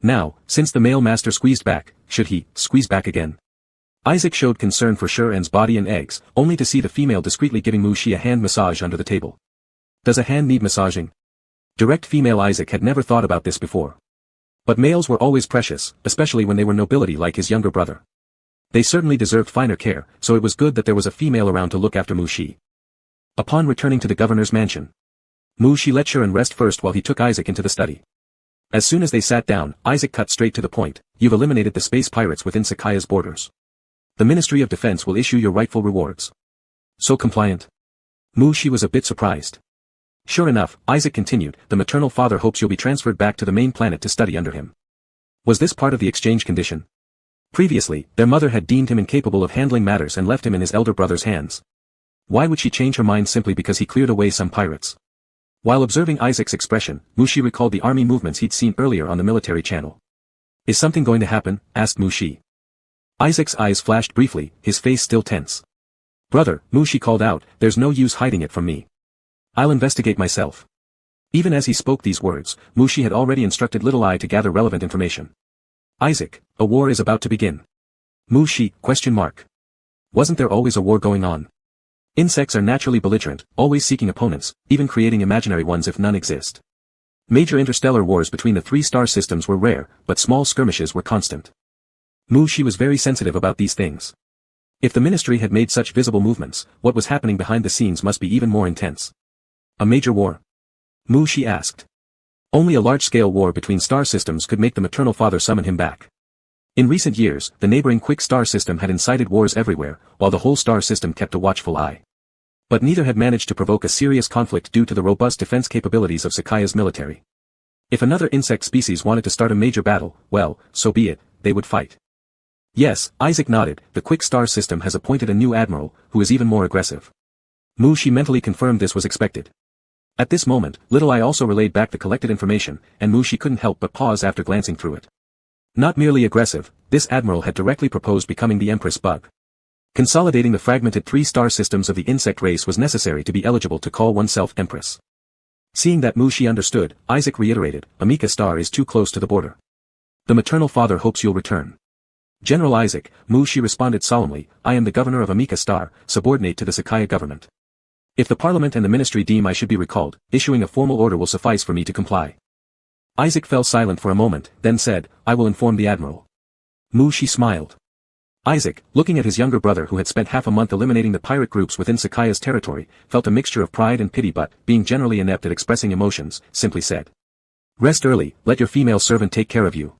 Now, since the male master squeezed back, should he squeeze back again? Isaac showed concern for Sher-En's body and eggs, only to see the female discreetly giving Mushi a hand massage under the table. Does a hand need massaging? Direct female Isaac had never thought about this before. But males were always precious, especially when they were nobility like his younger brother. They certainly deserved finer care, so it was good that there was a female around to look after Mushi. Upon returning to the governor's mansion, Mushi let Sher-En rest first while he took Isaac into the study. As soon as they sat down, Isaac cut straight to the point. "You've eliminated the space pirates within Sakaya's borders. The Ministry of Defense will issue your rightful rewards." "So compliant?" Mushi was a bit surprised. "Sure enough," Isaac continued, "the maternal father hopes you'll be transferred back to the main planet to study under him." Was this part of the exchange condition? Previously, their mother had deemed him incapable of handling matters and left him in his elder brother's hands. Why would she change her mind simply because he cleared away some pirates? While observing Isaac's expression, Mushi recalled the army movements he'd seen earlier on the military channel. "Is something going to happen?" asked Mushi. Isaac's eyes flashed briefly, his face still tense. "Brother," Mushi called out, "there's no use hiding it from me. I'll investigate myself." Even as he spoke these words, Mushi had already instructed Little Eye to gather relevant information. "Isaac, a war is about to begin." Mushi, ? Wasn't there always a war going on? Insects are naturally belligerent, always seeking opponents, even creating imaginary ones if none exist. Major interstellar wars between the 3 star systems were rare, but small skirmishes were constant. Mushi was very sensitive about these things. If the ministry had made such visible movements, what was happening behind the scenes must be even more intense. "A major war?" Mushi asked. Only a large-scale war between star systems could make the maternal father summon him back. In recent years, the neighboring Quick Star system had incited wars everywhere, while the whole star system kept a watchful eye. But neither had managed to provoke a serious conflict due to the robust defense capabilities of Sakaya's military. If another insect species wanted to start a major battle, well, so be it, they would fight. Yes, Isaac nodded, the Quick Star system has appointed a new admiral, who is even more aggressive. Mushi mentally confirmed this was expected. At this moment, Little Eye also relayed back the collected information, and Mushi couldn't help but pause after glancing through it. Not merely aggressive, this admiral had directly proposed becoming the Empress bug. Consolidating the fragmented 3-star systems of the insect race was necessary to be eligible to call oneself Empress. Seeing that Mushi understood, Isaac reiterated, "Amika Star is too close to the border. The maternal father hopes you'll return." "General Isaac," Mushi responded solemnly, "I am the governor of Amika Star, subordinate to the Sakaya government. If the parliament and the ministry deem I should be recalled, issuing a formal order will suffice for me to comply." Isaac fell silent for a moment, then said, "I will inform the admiral." Mushi smiled. Isaac, looking at his younger brother who had spent half a month eliminating the pirate groups within Sakaya's territory, felt a mixture of pride and pity but, being generally inept at expressing emotions, simply said, Rest early, let your female servant take care of you.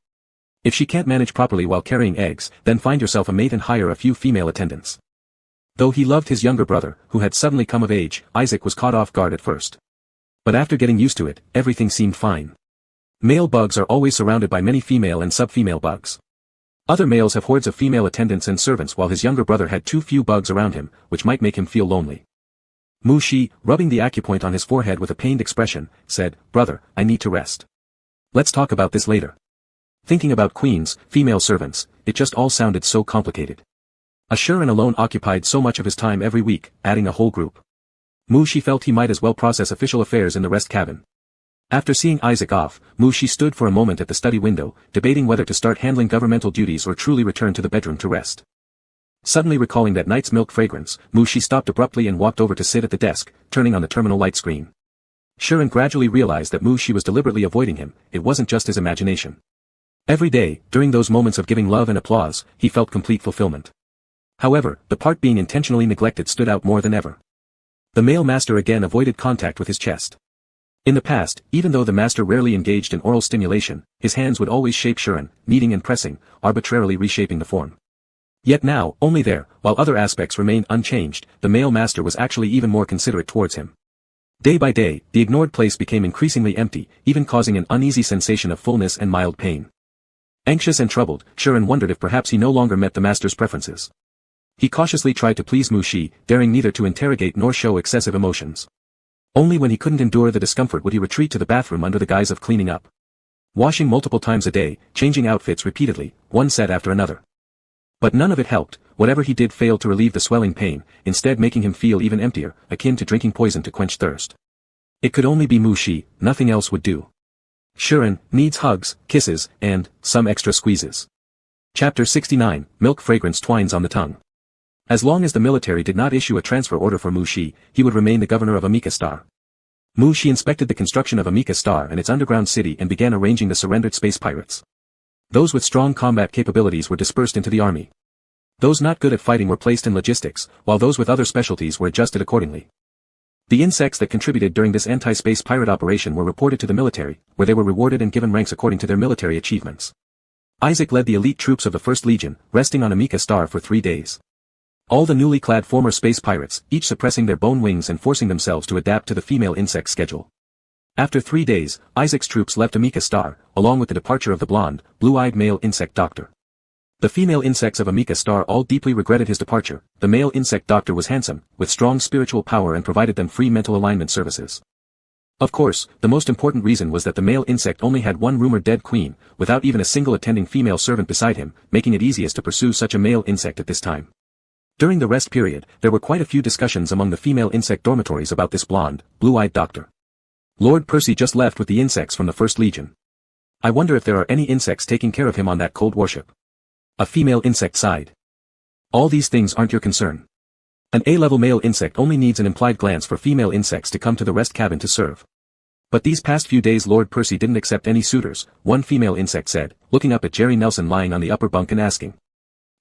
If she can't manage properly while carrying eggs, then find yourself a mate and hire a few female attendants. Though he loved his younger brother, who had suddenly come of age, Isaac was caught off guard at first. But after getting used to it, everything seemed fine. Male bugs are always surrounded by many female and sub-female bugs. Other males have hordes of female attendants and servants while his younger brother had too few bugs around him, which might make him feel lonely. Mu Shi, rubbing the acupoint on his forehead with a pained expression, said, "Brother, I need to rest. Let's talk about this later." Thinking about queens, female servants, it just all sounded so complicated. Ashuran alone occupied so much of his time every week, adding a whole group. Mu Shi felt he might as well process official affairs in the rest cabin. After seeing Isaac off, Mu Shi stood for a moment at the study window, debating whether to start handling governmental duties or truly return to the bedroom to rest. Suddenly recalling that night's milk fragrance, Mu Shi stopped abruptly and walked over to sit at the desk, turning on the terminal light screen. Shuren gradually realized that Mu Shi was deliberately avoiding him, it wasn't just his imagination. Every day, during those moments of giving love and applause, he felt complete fulfillment. However, the part being intentionally neglected stood out more than ever. The male master again avoided contact with his chest. In the past, even though the master rarely engaged in oral stimulation, his hands would always shape Shuren, kneading and pressing, arbitrarily reshaping the form. Yet now, only there, while other aspects remained unchanged, the male master was actually even more considerate towards him. Day by day, the ignored place became increasingly empty, even causing an uneasy sensation of fullness and mild pain. Anxious and troubled, Shuren wondered if perhaps he no longer met the master's preferences. He cautiously tried to please Mu Shi, daring neither to interrogate nor show excessive emotions. Only when he couldn't endure the discomfort would he retreat to the bathroom under the guise of cleaning up. Washing multiple times a day, changing outfits repeatedly, one set after another. But none of it helped, whatever he did failed to relieve the swelling pain, instead making him feel even emptier, akin to drinking poison to quench thirst. It could only be Mu Shi, nothing else would do. Shuren needs hugs, kisses, and some extra squeezes. Chapter 69, Milk Fragrance Twines on the Tongue. As long as the military did not issue a transfer order for Mu Shi, he would remain the governor of Amika Star. Mu Shi inspected the construction of Amika Star and its underground city and began arranging the surrendered space pirates. Those with strong combat capabilities were dispersed into the army. Those not good at fighting were placed in logistics, while those with other specialties were adjusted accordingly. The insects that contributed during this anti-space pirate operation were reported to the military, where they were rewarded and given ranks according to their military achievements. Isaac led the elite troops of the 1st Legion, resting on Amika Star for 3 days. All the newly clad former space pirates, each suppressing their bone wings and forcing themselves to adapt to the female insect schedule. After 3 days, Isaac's troops left Amika Star, along with the departure of the blonde, blue-eyed male insect doctor. The female insects of Amika Star all deeply regretted his departure. The male insect doctor was handsome, with strong spiritual power and provided them free mental alignment services. Of course, the most important reason was that the male insect only had one rumored dead queen, without even a single attending female servant beside him, making it easiest to pursue such a male insect at this time. During the rest period, there were quite a few discussions among the female insect dormitories about this blonde, blue-eyed doctor. Lord Percy just left with the insects from the 1st Legion. I wonder if there are any insects taking care of him on that cold warship. A female insect sighed. All these things aren't your concern. An A-level male insect only needs an implied glance for female insects to come to the rest cabin to serve. But these past few days Lord Percy didn't accept any suitors, one female insect said, looking up at Jerry Nelson lying on the upper bunk and asking.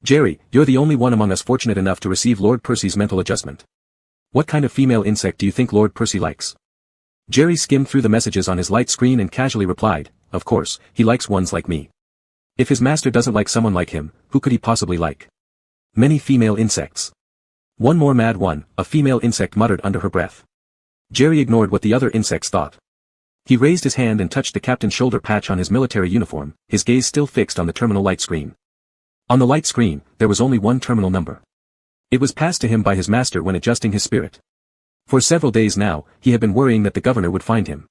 Jerry, you're the only one among us fortunate enough to receive Lord Percy's mental adjustment. What kind of female insect do you think Lord Percy likes? Jerry skimmed through the messages on his light screen and casually replied, of course, he likes ones like me. If his master doesn't like someone like him, who could he possibly like? Many female insects. One more mad one, a female insect muttered under her breath. Jerry ignored what the other insects thought. He raised his hand and touched the captain's shoulder patch on his military uniform, his gaze still fixed on the terminal light screen. On the light screen, there was only one terminal number. It was passed to him by his master when adjusting his spirit. For several days now, he had been worrying that the governor would find him.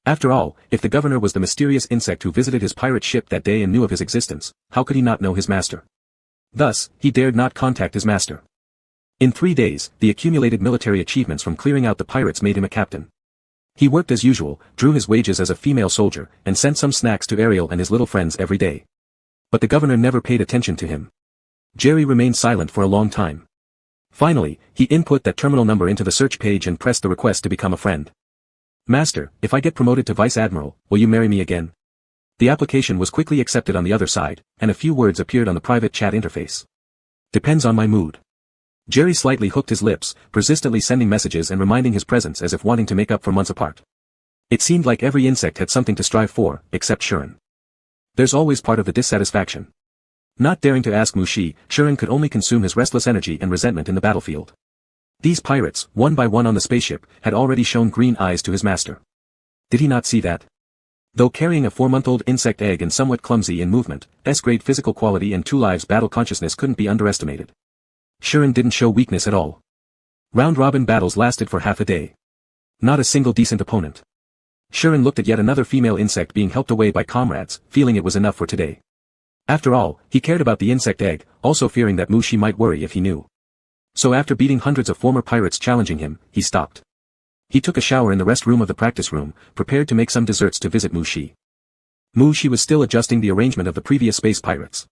After all, if the governor was the mysterious insect who visited his pirate ship that day and knew of his existence, how could he not know his master? Thus, he dared not contact his master. In 3 days, the accumulated military achievements from clearing out the pirates made him a captain. He worked as usual, drew his wages as a female soldier, and sent some snacks to Ariel and his little friends every day. But the governor never paid attention to him. Jerry remained silent for a long time. Finally, he input that terminal number into the search page and pressed the request to become a friend. Master, if I get promoted to Vice Admiral, will you marry me again? The application was quickly accepted on the other side, and a few words appeared on the private chat interface. Depends on my mood. Jerry slightly hooked his lips, persistently sending messages and reminding his presence as if wanting to make up for months apart. It seemed like every insect had something to strive for, except Shuren. There's always part of the dissatisfaction. Not daring to ask Mushi, Shuren could only consume his restless energy and resentment in the battlefield. These pirates, one by one on the spaceship, had already shown green eyes to his master. Did he not see that? Though carrying a 4-month-old insect egg and somewhat clumsy in movement, S-grade physical quality and 2 lives battle consciousness couldn't be underestimated. Shuren didn't show weakness at all. Round-robin battles lasted for half a day. Not a single decent opponent. Shuren looked at yet another female insect being helped away by comrades, feeling it was enough for today. After all, he cared about the insect egg, also fearing that Mushi might worry if he knew. So after beating hundreds of former pirates challenging him, he stopped. He took a shower in the rest room of the practice room, prepared to make some desserts to visit Mushi. Mushi was still adjusting the arrangement of the previous space pirates.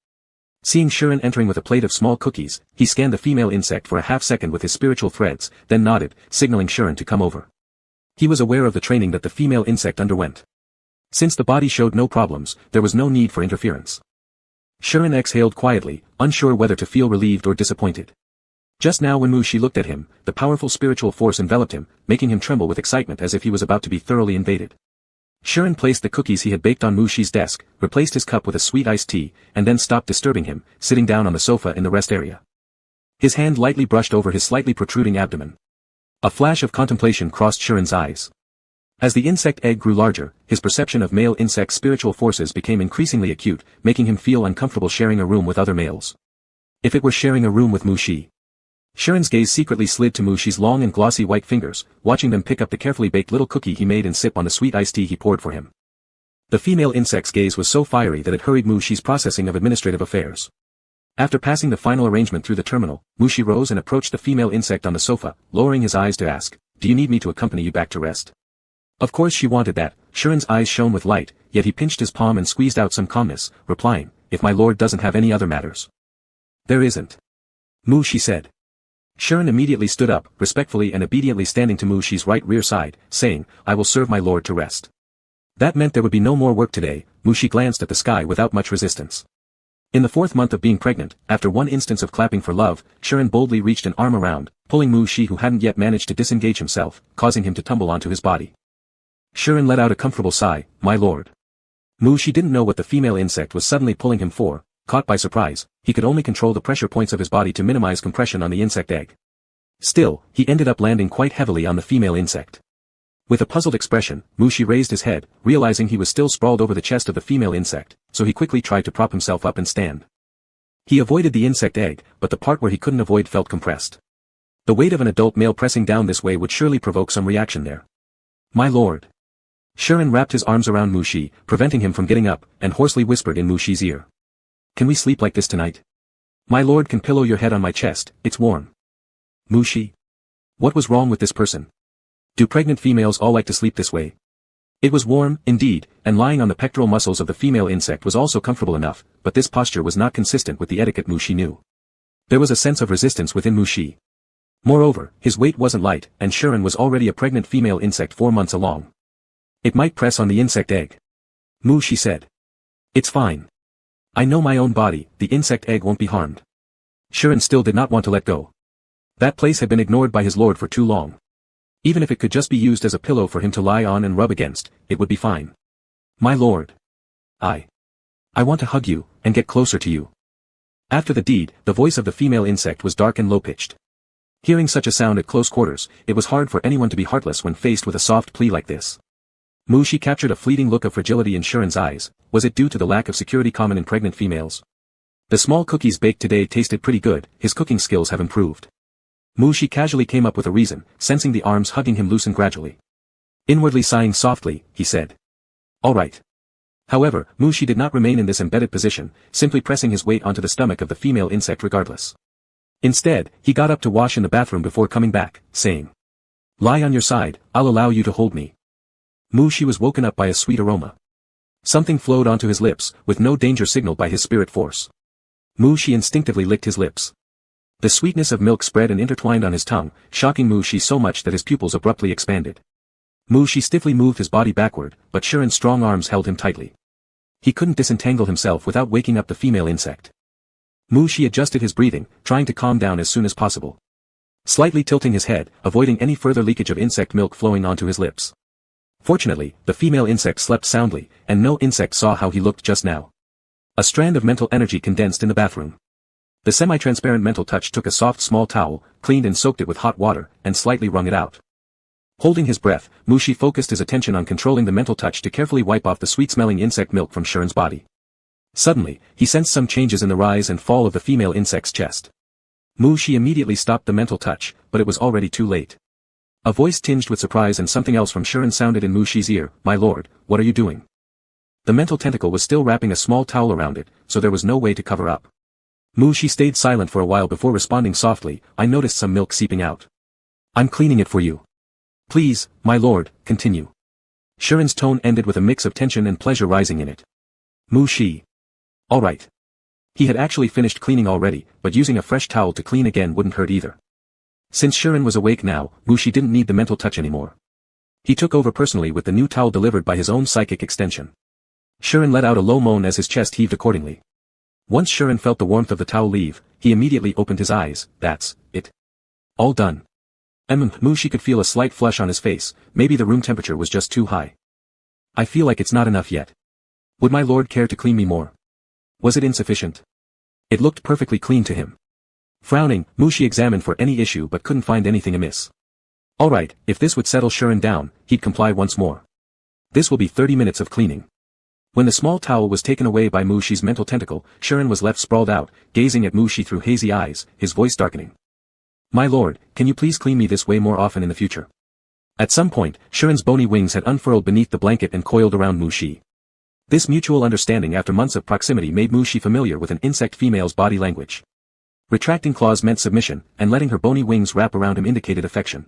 Seeing Shuren entering with a plate of small cookies, he scanned the female insect for a half-second with his spiritual threads, then nodded, signaling Shuren to come over. He was aware of the training that the female insect underwent. Since the body showed no problems, there was no need for interference. Shuren exhaled quietly, unsure whether to feel relieved or disappointed. Just now when Mushi looked at him, the powerful spiritual force enveloped him, making him tremble with excitement as if he was about to be thoroughly invaded. Shuren placed the cookies he had baked on Mushi's desk, replaced his cup with a sweet iced tea, and then stopped disturbing him, sitting down on the sofa in the rest area. His hand lightly brushed over his slightly protruding abdomen. A flash of contemplation crossed Shuren's eyes. As the insect egg grew larger, his perception of male insect spiritual forces became increasingly acute, making him feel uncomfortable sharing a room with other males. If it were sharing a room with Mushi. Shuren's gaze secretly slid to Mushi's long and glossy white fingers, watching them pick up the carefully baked little cookie he made and sip on the sweet iced tea he poured for him. The female insect's gaze was so fiery that it hurried Mushi's processing of administrative affairs. After passing the final arrangement through the terminal, Mushi rose and approached the female insect on the sofa, lowering his eyes to ask, "Do you need me to accompany you back to rest?" Of course she wanted that. Shuren's eyes shone with light, yet he pinched his palm and squeezed out some calmness, replying, "If my lord doesn't have any other matters." "There isn't." Mushi said. Shuren immediately stood up, respectfully and obediently standing to Mushi's right rear side, saying, "I will serve my lord to rest." That meant there would be no more work today. Mushi glanced at the sky without much resistance. In the 4th month of being pregnant, after one instance of clapping for love, Shuren boldly reached an arm around, pulling Mushi who hadn't yet managed to disengage himself, causing him to tumble onto his body. Shuren let out a comfortable sigh, "My lord." Mushi didn't know what the female insect was suddenly pulling him for. Caught by surprise, he could only control the pressure points of his body to minimize compression on the insect egg. Still, he ended up landing quite heavily on the female insect. With a puzzled expression, Mushi raised his head, realizing he was still sprawled over the chest of the female insect, so he quickly tried to prop himself up and stand. He avoided the insect egg, but the part where he couldn't avoid felt compressed. The weight of an adult male pressing down this way would surely provoke some reaction there. "My lord." Shuren wrapped his arms around Mushi, preventing him from getting up, and hoarsely whispered in Mushi's ear. "Can we sleep like this tonight? My lord can pillow your head on my chest, it's warm." Mushi? What was wrong with this person? Do pregnant females all like to sleep this way? It was warm, indeed, and lying on the pectoral muscles of the female insect was also comfortable enough, but this posture was not consistent with the etiquette Mushi knew. There was a sense of resistance within Mushi. Moreover, his weight wasn't light, and Shuren was already a pregnant female insect 4 months along. "It might press on the insect egg." Mushi said. "It's fine. I know my own body, the insect egg won't be harmed." Shuren still did not want to let go. That place had been ignored by his lord for too long. Even if it could just be used as a pillow for him to lie on and rub against, it would be fine. "My lord. I want to hug you, and get closer to you." After the deed, the voice of the female insect was dark and low-pitched. Hearing such a sound at close quarters, it was hard for anyone to be heartless when faced with a soft plea like this. Mushi captured a fleeting look of fragility in Shuren's eyes. Was it due to the lack of security common in pregnant females? The small cookies baked today tasted pretty good, his cooking skills have improved. Mushi casually came up with a reason, sensing the arms hugging him loosen gradually. Inwardly sighing softly, he said, "All right." However, Mushi did not remain in this embedded position, simply pressing his weight onto the stomach of the female insect regardless. Instead, he got up to wash in the bathroom before coming back, saying, "Lie on your side, I'll allow you to hold me." Mushi was woken up by a sweet aroma. Something flowed onto his lips, with no danger signaled by his spirit force. Mushi instinctively licked his lips. The sweetness of milk spread and intertwined on his tongue, shocking Mushi so much that his pupils abruptly expanded. Mushi stiffly moved his body backward, but Shuren's strong arms held him tightly. He couldn't disentangle himself without waking up the female insect. Mushi adjusted his breathing, trying to calm down as soon as possible. Slightly tilting his head, avoiding any further leakage of insect milk flowing onto his lips. Fortunately, the female insect slept soundly, and no insect saw how he looked just now. A strand of mental energy condensed in the bathroom. The semi-transparent mental touch took a soft small towel, cleaned and soaked it with hot water, and slightly wrung it out. Holding his breath, Mushi focused his attention on controlling the mental touch to carefully wipe off the sweet-smelling insect milk from Shuren's body. Suddenly, he sensed some changes in the rise and fall of the female insect's chest. Mushi immediately stopped the mental touch, but it was already too late. A voice tinged with surprise and something else from Shuren sounded in Mushi's ear, "My lord, what are you doing?" The mental tentacle was still wrapping a small towel around it, so there was no way to cover up. Mushi stayed silent for a while before responding softly, "I noticed some milk seeping out. I'm cleaning it for you." "Please, my lord, continue." Shuren's tone ended with a mix of tension and pleasure rising in it. Mushi. All right. He had actually finished cleaning already, but using a fresh towel to clean again wouldn't hurt either. Since Shuren was awake now, Mushi didn't need the mental touch anymore. He took over personally with the new towel delivered by his own psychic extension. Shuren let out a low moan as his chest heaved accordingly. Once Shuren felt the warmth of the towel leave, he immediately opened his eyes. That's it. All done. Mushi could feel a slight flush on his face, maybe the room temperature was just too high. I feel like it's not enough yet. Would my lord care to clean me more? Was it insufficient? It looked perfectly clean to him. Frowning, Mushi examined for any issue but couldn't find anything amiss. Alright, if this would settle Shuren down, he'd comply once more. This will be 30 minutes of cleaning. When the small towel was taken away by Mushi's mental tentacle, Shuren was left sprawled out, gazing at Mushi through hazy eyes, his voice darkening. My lord, can you please clean me this way more often in the future? At some point, Shuren's bony wings had unfurled beneath the blanket and coiled around Mushi. This mutual understanding after months of proximity made Mushi familiar with an insect female's body language. Retracting claws meant submission, and letting her bony wings wrap around him indicated affection.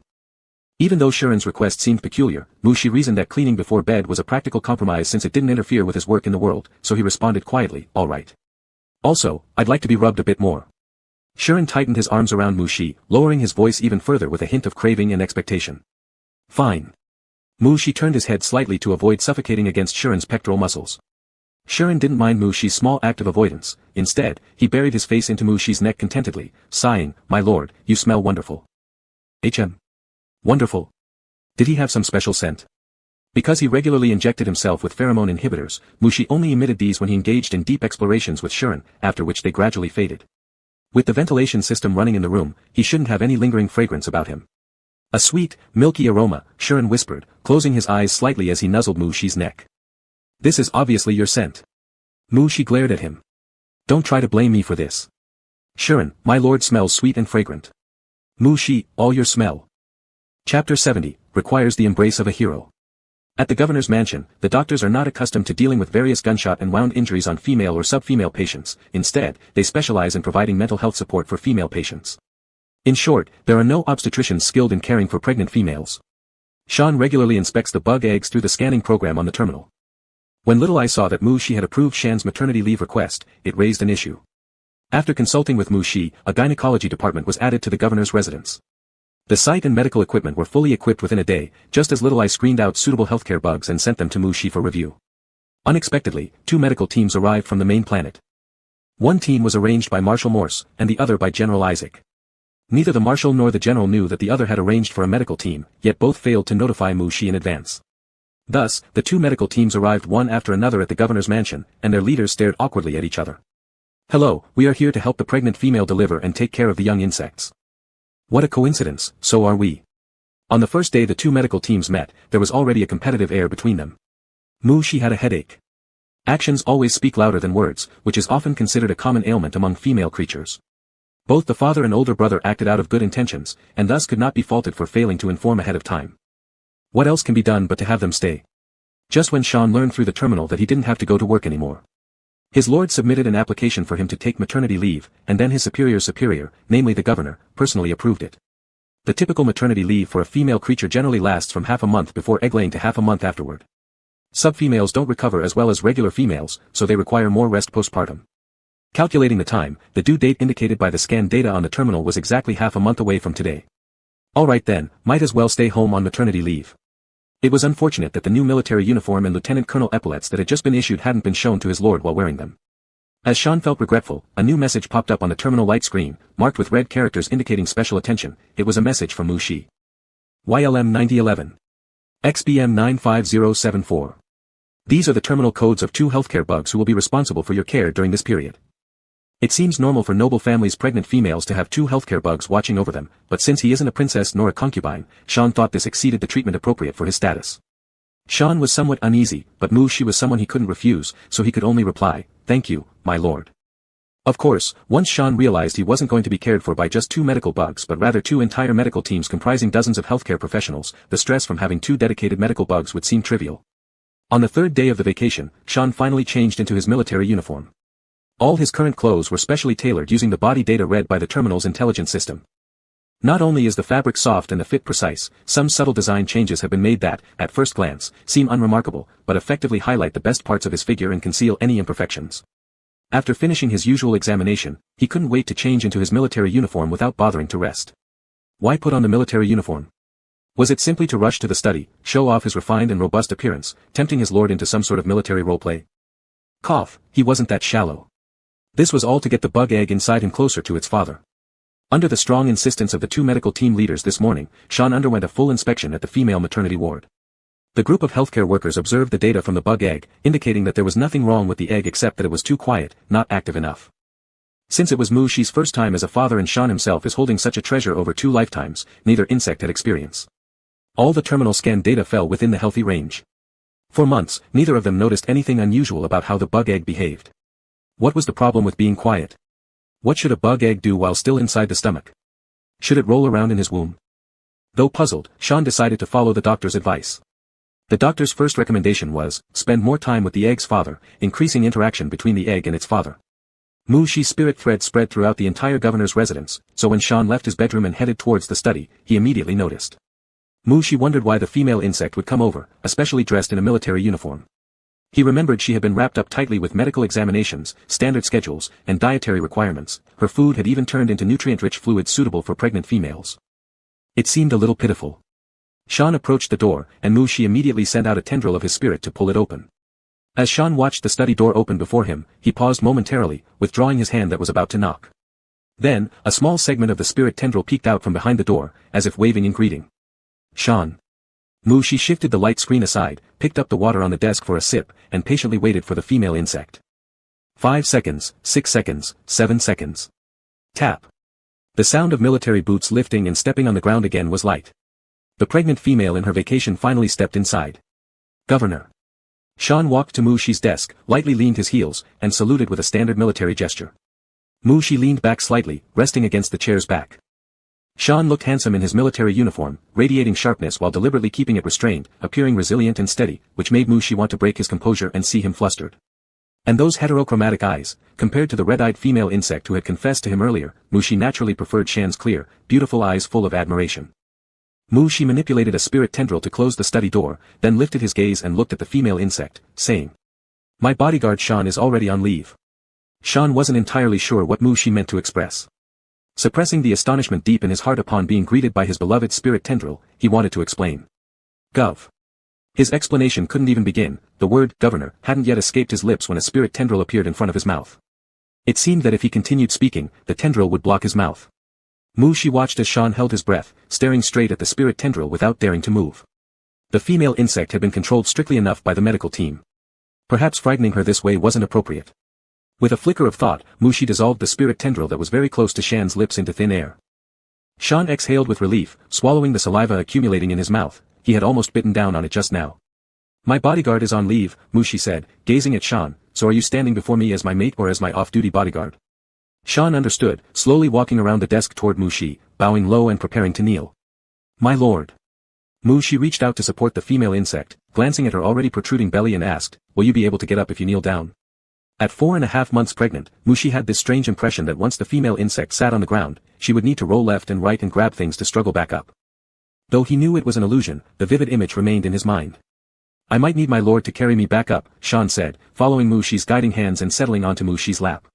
Even though Shuren's request seemed peculiar, Mushi reasoned that cleaning before bed was a practical compromise since it didn't interfere with his work in the world, so he responded quietly, all right. Also, I'd like to be rubbed a bit more. Shuren tightened his arms around Mushi, lowering his voice even further with a hint of craving and expectation. Fine. Mushi turned his head slightly to avoid suffocating against Shuren's pectoral muscles. Shuren didn't mind Mushi's small act of avoidance. Instead, he buried his face into Mushi's neck contentedly, sighing, my lord, you smell wonderful. Wonderful. Did he have some special scent? Because he regularly injected himself with pheromone inhibitors, Mushi only emitted these when he engaged in deep explorations with Shuren, after which they gradually faded. With the ventilation system running in the room, he shouldn't have any lingering fragrance about him. A sweet, milky aroma, Shuren whispered, closing his eyes slightly as he nuzzled Mushi's neck. This is obviously your scent. Mushi glared at him. Don't try to blame me for this. Shuren, my lord smells sweet and fragrant. Mushi, all your smell. Chapter 70, requires the embrace of a hero. At the governor's mansion, the doctors are not accustomed to dealing with various gunshot and wound injuries on female or sub-female patients. Instead, they specialize in providing mental health support for female patients. In short, there are no obstetricians skilled in caring for pregnant females. Sean regularly inspects the bug eggs through the scanning program on the terminal. When Little Eye saw that Mushi had approved Shan's maternity leave request, it raised an issue. After consulting with Mushi, a gynecology department was added to the governor's residence. The site and medical equipment were fully equipped within a day, just as Little Eye screened out suitable healthcare bugs and sent them to Mushi for review. Unexpectedly, 2 medical teams arrived from the main planet. One team was arranged by Marshal Morse, and the other by General Isaac. Neither the Marshal nor the General knew that the other had arranged for a medical team, yet both failed to notify Mushi in advance. Thus, the 2 medical teams arrived one after another at the governor's mansion, and their leaders stared awkwardly at each other. Hello, we are here to help the pregnant female deliver and take care of the young insects. What a coincidence, so are we. On the first day the 2 medical teams met, there was already a competitive air between them. Mushi had a headache. Actions always speak louder than words, which is often considered a common ailment among female creatures. Both the father and older brother acted out of good intentions, and thus could not be faulted for failing to inform ahead of time. What else can be done but to have them stay? Just when Sean learned through the terminal that he didn't have to go to work anymore. His lord submitted an application for him to take maternity leave, and then his superior's superior, namely the governor, personally approved it. The typical maternity leave for a female creature generally lasts from half a month before egg-laying to half a month afterward. Sub-females don't recover as well as regular females, so they require more rest postpartum. Calculating the time, the due date indicated by the scanned data on the terminal was exactly half a month away from today. Alright then, might as well stay home on maternity leave. It was unfortunate that the new military uniform and Lieutenant Colonel epaulets that had just been issued hadn't been shown to his lord while wearing them. As Sean felt regretful, a new message popped up on the terminal light screen, marked with red characters indicating special attention. It was a message from Mushi. YLM 9011. XBM 95074. These are the terminal codes of 2 healthcare bugs who will be responsible for your care during this period. It seems normal for noble families' pregnant females to have 2 healthcare bugs watching over them, but since he isn't a princess nor a concubine, Sean thought this exceeded the treatment appropriate for his status. Sean was somewhat uneasy, but Mushi was someone he couldn't refuse, so he could only reply, "Thank you, my lord." Of course, once Sean realized he wasn't going to be cared for by just 2 medical bugs but rather 2 entire medical teams comprising dozens of healthcare professionals, the stress from having 2 dedicated medical bugs would seem trivial. On the 3rd day of the vacation, Sean finally changed into his military uniform. All his current clothes were specially tailored using the body data read by the terminal's intelligence system. Not only is the fabric soft and the fit precise, some subtle design changes have been made that, at first glance, seem unremarkable, but effectively highlight the best parts of his figure and conceal any imperfections. After finishing his usual examination, he couldn't wait to change into his military uniform without bothering to rest. Why put on the military uniform? Was it simply to rush to the study, show off his refined and robust appearance, tempting his lord into some sort of military roleplay? Cough, he wasn't that shallow. This was all to get the bug egg inside him closer to its father. Under the strong insistence of the 2 medical team leaders this morning, Sean underwent a full inspection at the female maternity ward. The group of healthcare workers observed the data from the bug egg, indicating that there was nothing wrong with the egg except that it was too quiet, not active enough. Since it was Mushi's first time as a father and Sean himself is holding such a treasure over 2 lifetimes, neither insect had experience. All the terminal scan data fell within the healthy range. For months, neither of them noticed anything unusual about how the bug egg behaved. What was the problem with being quiet? What should a bug egg do while still inside the stomach? Should it roll around in his womb? Though puzzled, Sean decided to follow the doctor's advice. The doctor's first recommendation was, spend more time with the egg's father, increasing interaction between the egg and its father. Mushi's spirit thread spread throughout the entire governor's residence, so when Sean left his bedroom and headed towards the study, he immediately noticed. Mushi wondered why the female insect would come over, especially dressed in a military uniform. He remembered she had been wrapped up tightly with medical examinations, standard schedules, and dietary requirements. Her food had even turned into nutrient-rich fluids suitable for pregnant females. It seemed a little pitiful. Sean approached the door, and Mushi immediately sent out a tendril of his spirit to pull it open. As Sean watched the study door open before him, he paused momentarily, withdrawing his hand that was about to knock. Then, a small segment of the spirit tendril peeked out from behind the door, as if waving in greeting. Sean. Mushi shifted the light screen aside, picked up the water on the desk for a sip, and patiently waited for the female insect. 5 seconds, 6 seconds, 7 seconds. Tap. The sound of military boots lifting and stepping on the ground again was light. The pregnant female in her vacation finally stepped inside. Governor. Sean walked to Mushi's desk, lightly leaned his heels, and saluted with a standard military gesture. Mushi leaned back slightly, resting against the chair's back. Sean looked handsome in his military uniform, radiating sharpness while deliberately keeping it restrained, appearing resilient and steady, which made Mushi want to break his composure and see him flustered. And those heterochromatic eyes, compared to the red-eyed female insect who had confessed to him earlier, Mushi naturally preferred Shan's clear, beautiful eyes full of admiration. Mushi manipulated a spirit tendril to close the study door, then lifted his gaze and looked at the female insect, saying, "My bodyguard Sean is already on leave." Sean wasn't entirely sure what Mushi meant to express. Suppressing the astonishment deep in his heart upon being greeted by his beloved spirit tendril, he wanted to explain. Gov. His explanation couldn't even begin. The word, governor, hadn't yet escaped his lips when a spirit tendril appeared in front of his mouth. It seemed that if he continued speaking, the tendril would block his mouth. Mushi watched as Sean held his breath, staring straight at the spirit tendril without daring to move. The female insect had been controlled strictly enough by the medical team. Perhaps frightening her this way wasn't appropriate. With a flicker of thought, Mushi dissolved the spirit tendril that was very close to Shan's lips into thin air. Sean exhaled with relief, swallowing the saliva accumulating in his mouth. He had almost bitten down on it just now. "My bodyguard is on leave," Mushi said, gazing at Sean, "so are you standing before me as my mate or as my off-duty bodyguard?" Sean understood, slowly walking around the desk toward Mushi, bowing low and preparing to kneel. "My lord." Mushi reached out to support the female insect, glancing at her already protruding belly and asked, "Will you be able to get up if you kneel down?" At 4.5 months pregnant, Mushi had this strange impression that once the female insect sat on the ground, she would need to roll left and right and grab things to struggle back up. Though he knew it was an illusion, the vivid image remained in his mind. "I might need my lord to carry me back up," Sean said, following Mushi's guiding hands and settling onto Mushi's lap.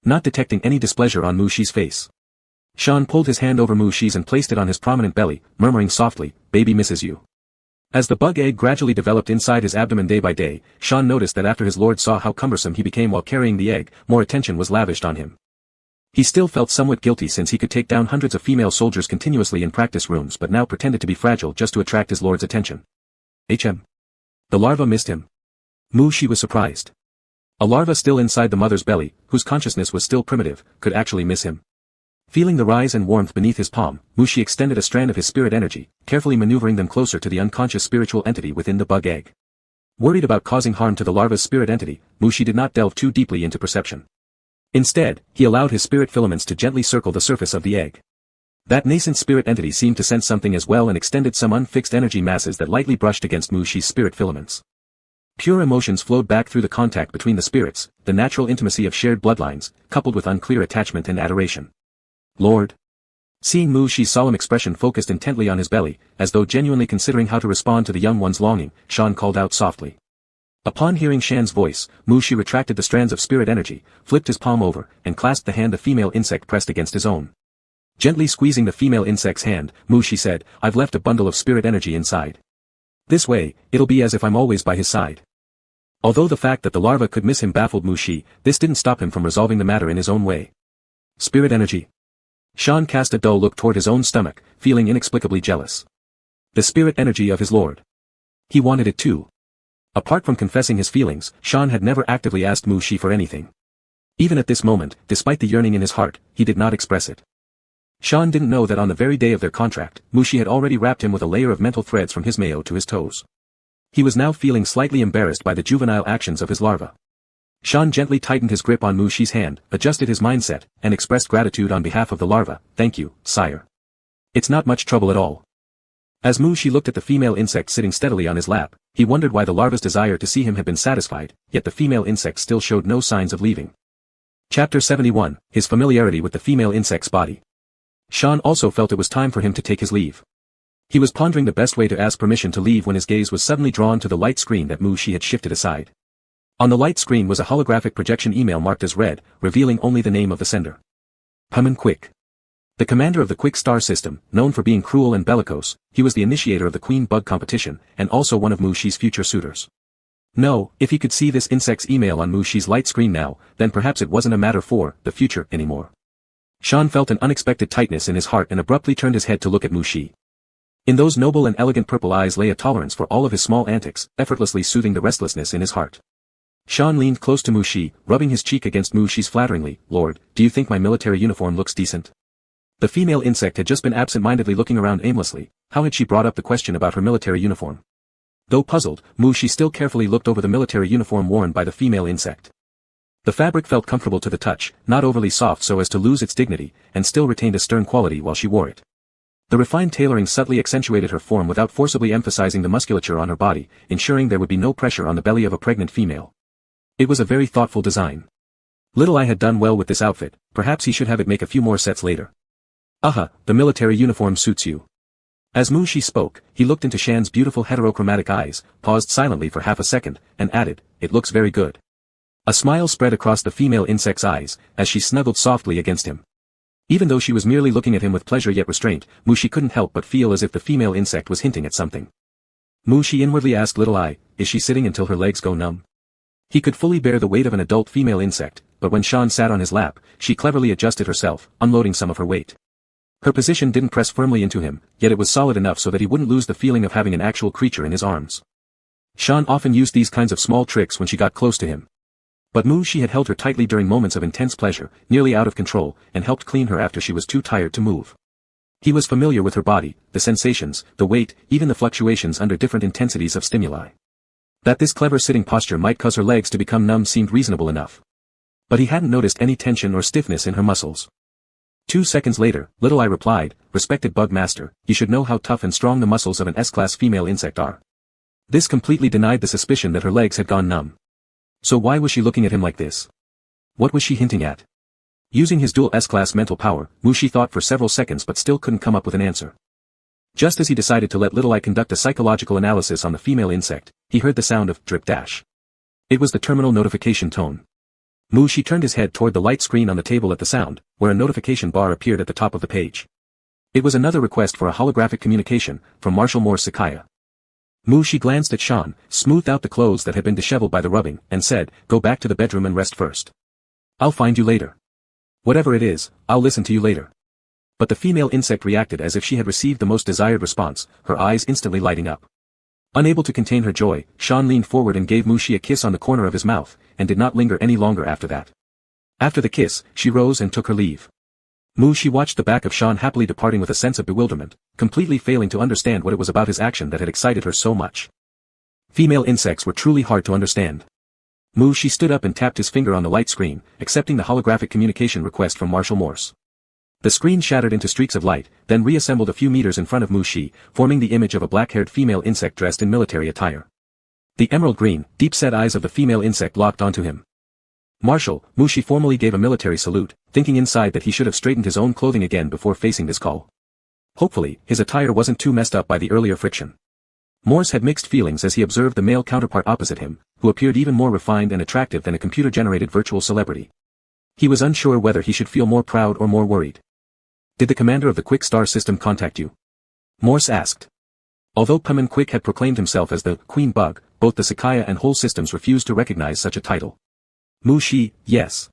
Not detecting any displeasure on Mushi's face, Sean pulled his hand over Mushi's and placed it on his prominent belly, murmuring softly, "Baby misses you." As the bug egg gradually developed inside his abdomen day by day, Sean noticed that after his lord saw how cumbersome he became while carrying the egg, more attention was lavished on him. He still felt somewhat guilty since he could take down hundreds of female soldiers continuously in practice rooms but now pretended to be fragile just to attract his lord's attention. The larva missed him. She was surprised. A larva still inside the mother's belly, whose consciousness was still primitive, could actually miss him. Feeling the rise and warmth beneath his palm, She extended a strand of his spirit energy, carefully maneuvering them closer to the unconscious spiritual entity within the bug egg. Worried about causing harm to the larva's spirit entity, She did not delve too deeply into perception. Instead, he allowed his spirit filaments to gently circle the surface of the egg. That nascent spirit entity seemed to sense something as well and extended some unfixed energy masses that lightly brushed against She's spirit filaments. Pure emotions flowed back through the contact between the spirits, the natural intimacy of shared bloodlines, coupled with unclear attachment and adoration. Lord. Seeing She's solemn expression focused intently on his belly, as though genuinely considering how to respond to the young one's longing, Shan called out softly. Upon hearing Shan's voice, She retracted the strands of spirit energy, flipped his palm over, and clasped the hand the female insect pressed against his own. Gently squeezing the female insect's hand, She said, I've left a bundle of spirit energy inside. This way, it'll be as if I'm always by his side. Although the fact that the larva could miss him baffled Shi, this didn't stop him from resolving the matter in his own way. Spirit energy. Shan cast a dull look toward his own stomach, feeling inexplicably jealous. The spirit energy of his lord. He wanted it too. Apart from confessing his feelings, Shan had never actively asked Shi for anything. Even at this moment, despite the yearning in his heart, he did not express it. Shan didn't know that on the very day of their contract, Shi had already wrapped him with a layer of mental threads from his mayo to his toes. He was now feeling slightly embarrassed by the juvenile actions of his larva. Shan gently tightened his grip on Shi's hand, adjusted his mindset, and expressed gratitude on behalf of the larva. Thank you, sire. It's not much trouble at all. As Shi looked at the female insect sitting steadily on his lap, he wondered why the larva's desire to see him had been satisfied, yet the female insect still showed no signs of leaving. Chapter 71, His familiarity with the female insect's body. Shan also felt it was time for him to take his leave. He was pondering the best way to ask permission to leave when his gaze was suddenly drawn to the light screen that Shi had shifted aside. On the light screen was a holographic projection email marked as read, revealing only the name of the sender. Human Quick. The commander of the Quick Star system, known for being cruel and bellicose, he was the initiator of the Queen Bug competition, and also one of Shi's future suitors. No, if he could see this insect's email on Shi's light screen now, then perhaps it wasn't a matter for the future anymore. Shan felt an unexpected tightness in his heart and abruptly turned his head to look at Shi. In those noble and elegant purple eyes lay a tolerance for all of his small antics, effortlessly soothing the restlessness in his heart. Shan leaned close to Shi, rubbing his cheek against Shi's flatteringly. Lord, do you think my military uniform looks decent? The female insect had just been absent-mindedly looking around aimlessly. How had she brought up the question about her military uniform? Though puzzled, Shi still carefully looked over the military uniform worn by the female insect. The fabric felt comfortable to the touch, not overly soft so as to lose its dignity, and still retained a stern quality while she wore it. The refined tailoring subtly accentuated her form without forcibly emphasizing the musculature on her body, ensuring there would be no pressure on the belly of a pregnant female. It was a very thoughtful design. Little I had done well with this outfit, perhaps he should have it make a few more sets later. The military uniform suits you. As Shi spoke, he looked into Shan's beautiful heterochromatic eyes, paused silently for half a second, and added, it looks very good. A smile spread across the female insect's eyes, as she snuggled softly against him. Even though she was merely looking at him with pleasure yet restraint, Shi couldn't help but feel as if the female insect was hinting at something. Shi inwardly asked Little Eye, is she sitting until her legs go numb? He could fully bear the weight of an adult female insect, but when Shan sat on his lap, she cleverly adjusted herself, unloading some of her weight. Her position didn't press firmly into him, yet it was solid enough so that he wouldn't lose the feeling of having an actual creature in his arms. Shan often used these kinds of small tricks when she got close to him. But Shi had held her tightly during moments of intense pleasure, nearly out of control, and helped clean her after she was too tired to move. He was familiar with her body, the sensations, the weight, even the fluctuations under different intensities of stimuli. That this clever sitting posture might cause her legs to become numb seemed reasonable enough. But he hadn't noticed any tension or stiffness in her muscles. 2 seconds later, Little Eye replied, respected bug master, you should know how tough and strong the muscles of an S-class female insect are. This completely denied the suspicion that her legs had gone numb. So why was she looking at him like this? What was she hinting at? Using his dual S-class mental power, Shi thought for several seconds but still couldn't come up with an answer. Just as he decided to let Little Eye conduct a psychological analysis on the female insect, he heard the sound of drip dash. It was the terminal notification tone. Shi turned his head toward the light screen on the table at the sound, where a notification bar appeared at the top of the page. It was another request for a holographic communication, from Marshal Moore Sakaya. Shi glanced at Shan, smoothed out the clothes that had been disheveled by the rubbing, and said, go back to the bedroom and rest first. I'll find you later. Whatever it is, I'll listen to you later. But the female insect reacted as if she had received the most desired response, her eyes instantly lighting up. Unable to contain her joy, Sean leaned forward and gave Mushi a kiss on the corner of his mouth, and did not linger any longer after that. After the kiss, she rose and took her leave. Mushi watched the back of Sean happily departing with a sense of bewilderment, completely failing to understand what it was about his action that had excited her so much. Female insects were truly hard to understand. Mushi stood up and tapped his finger on the light screen, accepting the holographic communication request from Marshal Morse. The screen shattered into streaks of light, then reassembled a few meters in front of Mushi, forming the image of a black-haired female insect dressed in military attire. The emerald green, deep-set eyes of the female insect locked onto him. Marshal, Mushi formally gave a military salute, thinking inside that he should have straightened his own clothing again before facing this call. Hopefully, his attire wasn't too messed up by the earlier friction. Morse had mixed feelings as he observed the male counterpart opposite him, who appeared even more refined and attractive than a computer-generated virtual celebrity. He was unsure whether he should feel more proud or more worried. Did the commander of the Quick Star system contact you? Morse asked. Although Pumin Quick had proclaimed himself as the Queen Bug, both the Sakaya and whole systems refused to recognize such a title. Mushi, yes.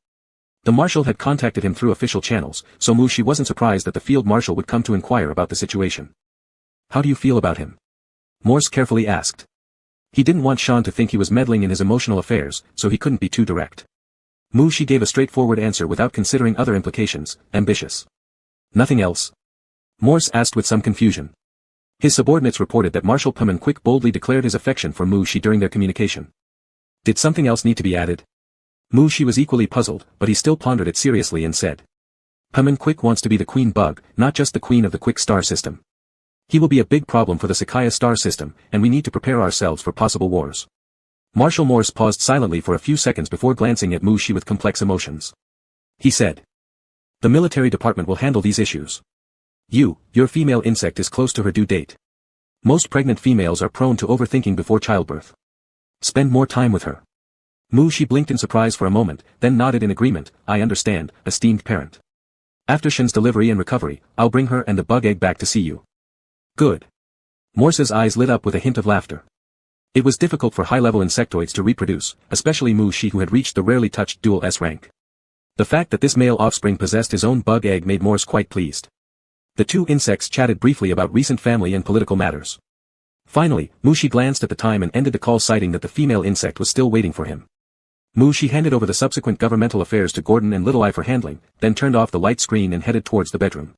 The Marshal had contacted him through official channels, so Mushi wasn't surprised that the Field Marshal would come to inquire about the situation. How do you feel about him? Morse carefully asked. He didn't want Sean to think he was meddling in his emotional affairs, so he couldn't be too direct. Mushi gave a straightforward answer without considering other implications, ambitious. Nothing else? Morse asked with some confusion. His subordinates reported that Marshal Pumin Quick boldly declared his affection for Mushi during their communication. Did something else need to be added? Mushi was equally puzzled, but he still pondered it seriously and said. Pumin Quick wants to be the Queen Bug, not just the Queen of the Quick Star system. He will be a big problem for the Sakaya star system, and we need to prepare ourselves for possible wars. Marshal Morse paused silently for a few seconds before glancing at Mushi with complex emotions. He said. The military department will handle these issues. Your female insect is close to her due date. Most pregnant females are prone to overthinking before childbirth. Spend more time with her. Mushi blinked in surprise for a moment, then nodded in agreement. I understand, esteemed parent. After Shin's delivery and recovery, I'll bring her and the bug egg back to see you. Good. Morse's eyes lit up with a hint of laughter. It was difficult for high-level insectoids to reproduce, especially Mushi who had reached the rarely touched dual S rank. The fact that this male offspring possessed his own bug egg made Morse quite pleased. The two insects chatted briefly about recent family and political matters. Finally, Mushi glanced at the time and ended the call citing that the female insect was still waiting for him. Mushi handed over the subsequent governmental affairs to Gordon and Little Eye for handling, then turned off the light screen and headed towards the bedroom.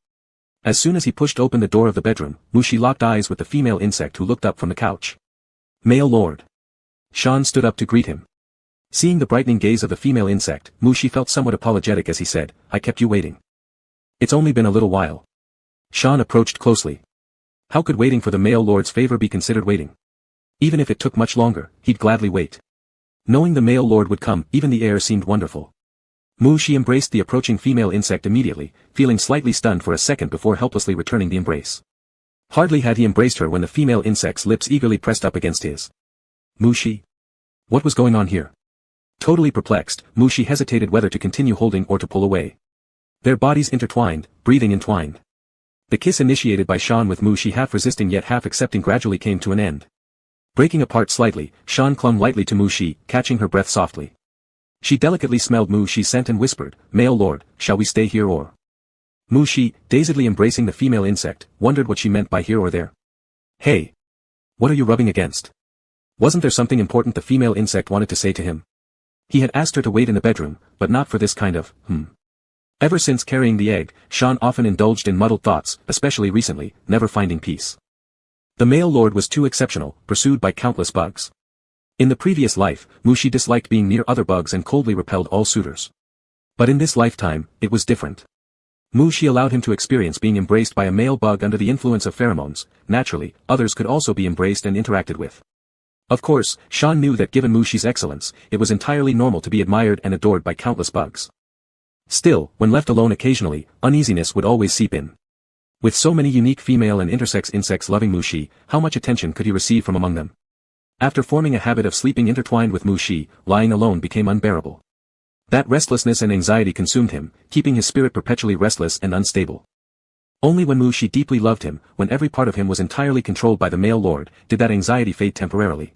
As soon as he pushed open the door of the bedroom, Mushi locked eyes with the female insect who looked up from the couch. Male Lord. Sean stood up to greet him. Seeing the brightening gaze of the female insect, Mushi felt somewhat apologetic as he said, I kept you waiting. It's only been a little while. Sean approached closely. How could waiting for the male lord's favor be considered waiting? Even if it took much longer, he'd gladly wait. Knowing the male lord would come, even the air seemed wonderful. Mushi embraced the approaching female insect immediately, feeling slightly stunned for a second before helplessly returning the embrace. Hardly had he embraced her when the female insect's lips eagerly pressed up against his. Mushi? What was going on here? Totally perplexed, Mushi hesitated whether to continue holding or to pull away. Their bodies intertwined, breathing entwined. The kiss initiated by Sean with Mushi half resisting yet half accepting gradually came to an end. Breaking apart slightly, Sean clung lightly to Mushi, catching her breath softly. She delicately smelled Mushi's scent and whispered, Male Lord, shall we stay here or? Mushi, dazedly embracing the female insect, wondered what she meant by here or there. Hey! What are you rubbing against? Wasn't there something important the female insect wanted to say to him? He had asked her to wait in the bedroom, but not for this kind of, Ever since carrying the egg, Sean often indulged in muddled thoughts, especially recently, never finding peace. The male lord was too exceptional, pursued by countless bugs. In the previous life, Mushi disliked being near other bugs and coldly repelled all suitors. But in this lifetime, it was different. Mushi allowed him to experience being embraced by a male bug under the influence of pheromones. Naturally, others could also be embraced and interacted with. Of course, Sean knew that given Mushi's excellence, it was entirely normal to be admired and adored by countless bugs. Still, when left alone occasionally, uneasiness would always seep in. With so many unique female and intersex insects loving Mushi, how much attention could he receive from among them? After forming a habit of sleeping intertwined with Mushi, lying alone became unbearable. That restlessness and anxiety consumed him, keeping his spirit perpetually restless and unstable. Only when Mushi deeply loved him, when every part of him was entirely controlled by the male lord, did that anxiety fade temporarily.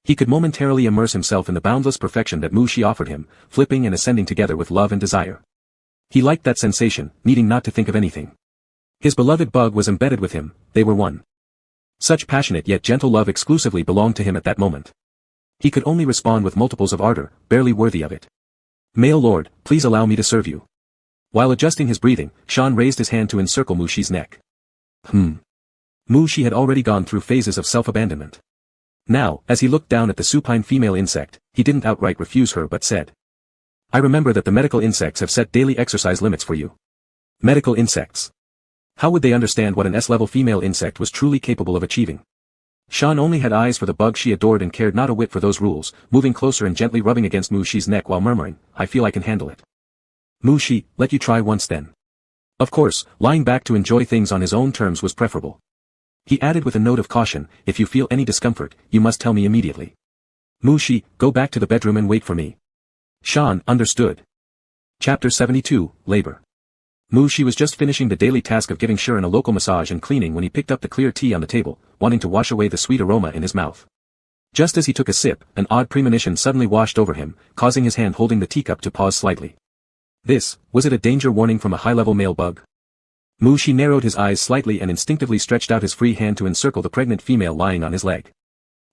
He could momentarily immerse himself in the boundless perfection that Mushi offered him, flipping and ascending together with love and desire. He liked that sensation, needing not to think of anything. His beloved bug was embedded with him, they were one. Such passionate yet gentle love exclusively belonged to him at that moment. He could only respond with multiples of ardor, barely worthy of it. Male lord, please allow me to serve you. While adjusting his breathing, Sean raised his hand to encircle Mu Shi's neck. Mu Shi had already gone through phases of self-abandonment. Now, as he looked down at the supine female insect, he didn't outright refuse her but said, I remember that the medical insects have set daily exercise limits for you. Medical insects. How would they understand what an S-level female insect was truly capable of achieving? Sean only had eyes for the bug she adored and cared not a whit for those rules, moving closer and gently rubbing against Mu Shi's neck while murmuring, I feel I can handle it. Mu Shi, let you try once then. Of course, lying back to enjoy things on his own terms was preferable. He added with a note of caution, if you feel any discomfort, you must tell me immediately. Mu Shi, go back to the bedroom and wait for me. Sean understood. Chapter 72, Labor. Mu Shi was just finishing the daily task of giving Shirin a local massage and cleaning when he picked up the clear tea on the table, wanting to wash away the sweet aroma in his mouth. Just as he took a sip, an odd premonition suddenly washed over him, causing his hand holding the teacup to pause slightly. Was it a danger warning from a high-level male bug? Mu Shi narrowed his eyes slightly and instinctively stretched out his free hand to encircle the pregnant female lying on his leg.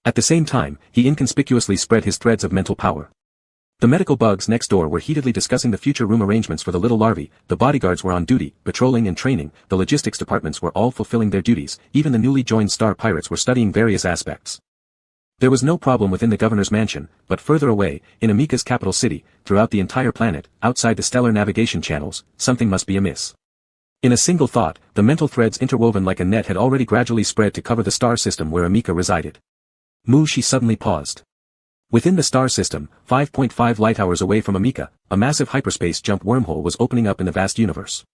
At the same time, he inconspicuously spread his threads of mental power. The medical bugs next door were heatedly discussing the future room arrangements for the little larvae, the bodyguards were on duty, patrolling and training, the logistics departments were all fulfilling their duties, even the newly joined star pirates were studying various aspects. There was no problem within the governor's mansion, but further away, in Amika's capital city, throughout the entire planet, outside the stellar navigation channels, something must be amiss. In a single thought, the mental threads interwoven like a net had already gradually spread to cover the star system where Amika resided. Mu Shi suddenly paused. Within the star system, 5.5 light-hours away from Amika, a massive hyperspace jump wormhole was opening up in the vast universe.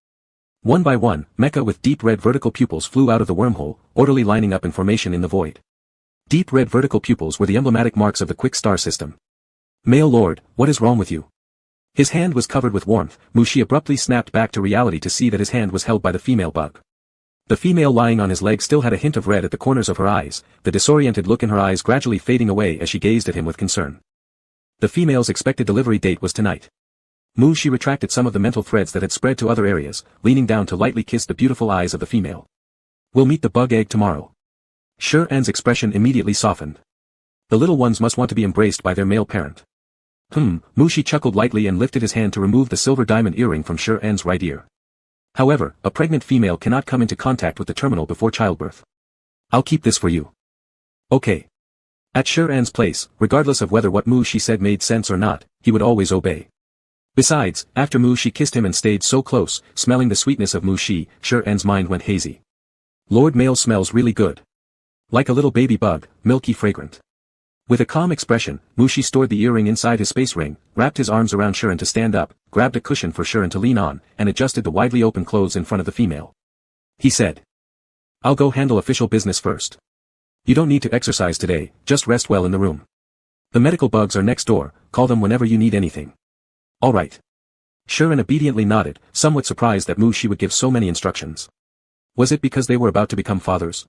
One by one, mecha with deep red vertical pupils flew out of the wormhole, orderly lining up in formation in the void. Deep red vertical pupils were the emblematic marks of the quick star system. Male lord, what is wrong with you? His hand was covered with warmth. Mu Shi abruptly snapped back to reality to see that his hand was held by the female bug. The female lying on his leg still had a hint of red at the corners of her eyes, the disoriented look in her eyes gradually fading away as she gazed at him with concern. The female's expected delivery date was tonight. Mu Shi retracted some of the mental threads that had spread to other areas, leaning down to lightly kiss the beautiful eyes of the female. We'll meet the bug egg tomorrow. Shi-An's expression immediately softened. The little ones must want to be embraced by their male parent. Mu Shi chuckled lightly and lifted his hand to remove the silver diamond earring from Shi-An's right ear. However, a pregnant female cannot come into contact with the terminal before childbirth. I'll keep this for you. Okay. At Shi-An's place, regardless of whether what Mu Shi said made sense or not, he would always obey. Besides, after Mu Shi kissed him and stayed so close, smelling the sweetness of Mu Shi, Shi-An's mind went hazy. Lord Male smells really good. Like a little baby bug, milky fragrant. With a calm expression, Mu Shi stored the earring inside his space ring, wrapped his arms around Shi-An to stand up, grabbed a cushion for Shi-An to lean on, and adjusted the widely open clothes in front of the female. He said, I'll go handle official business first. You don't need to exercise today, just rest well in the room. The medical bugs are next door, call them whenever you need anything. All right. Shi-An obediently nodded, somewhat surprised that Mu Shi would give so many instructions. Was it because they were about to become fathers?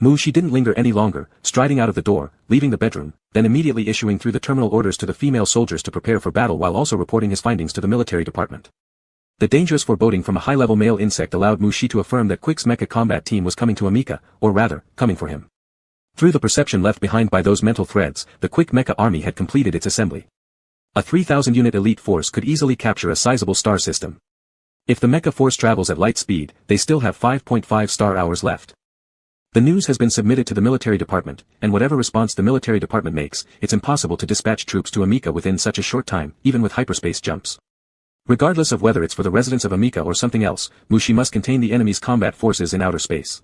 Mu Shi didn't linger any longer, striding out of the door, leaving the bedroom, then immediately issuing through the terminal orders to the female soldiers to prepare for battle while also reporting his findings to the military department. The dangerous foreboding from a high-level male insect allowed Mu Shi to affirm that Quick's mecha combat team was coming to Amika, or rather, coming for him. Through the perception left behind by those mental threads, the Quick mecha army had completed its assembly. A 3,000-unit elite force could easily capture a sizable star system. If the mecha force travels at light speed, they still have 5.5 star hours left. The news has been submitted to the military department, and whatever response the military department makes, it's impossible to dispatch troops to Amika within such a short time, even with hyperspace jumps. Regardless of whether it's for the residents of Amika or something else, Mu Shi must contain the enemy's combat forces in outer space.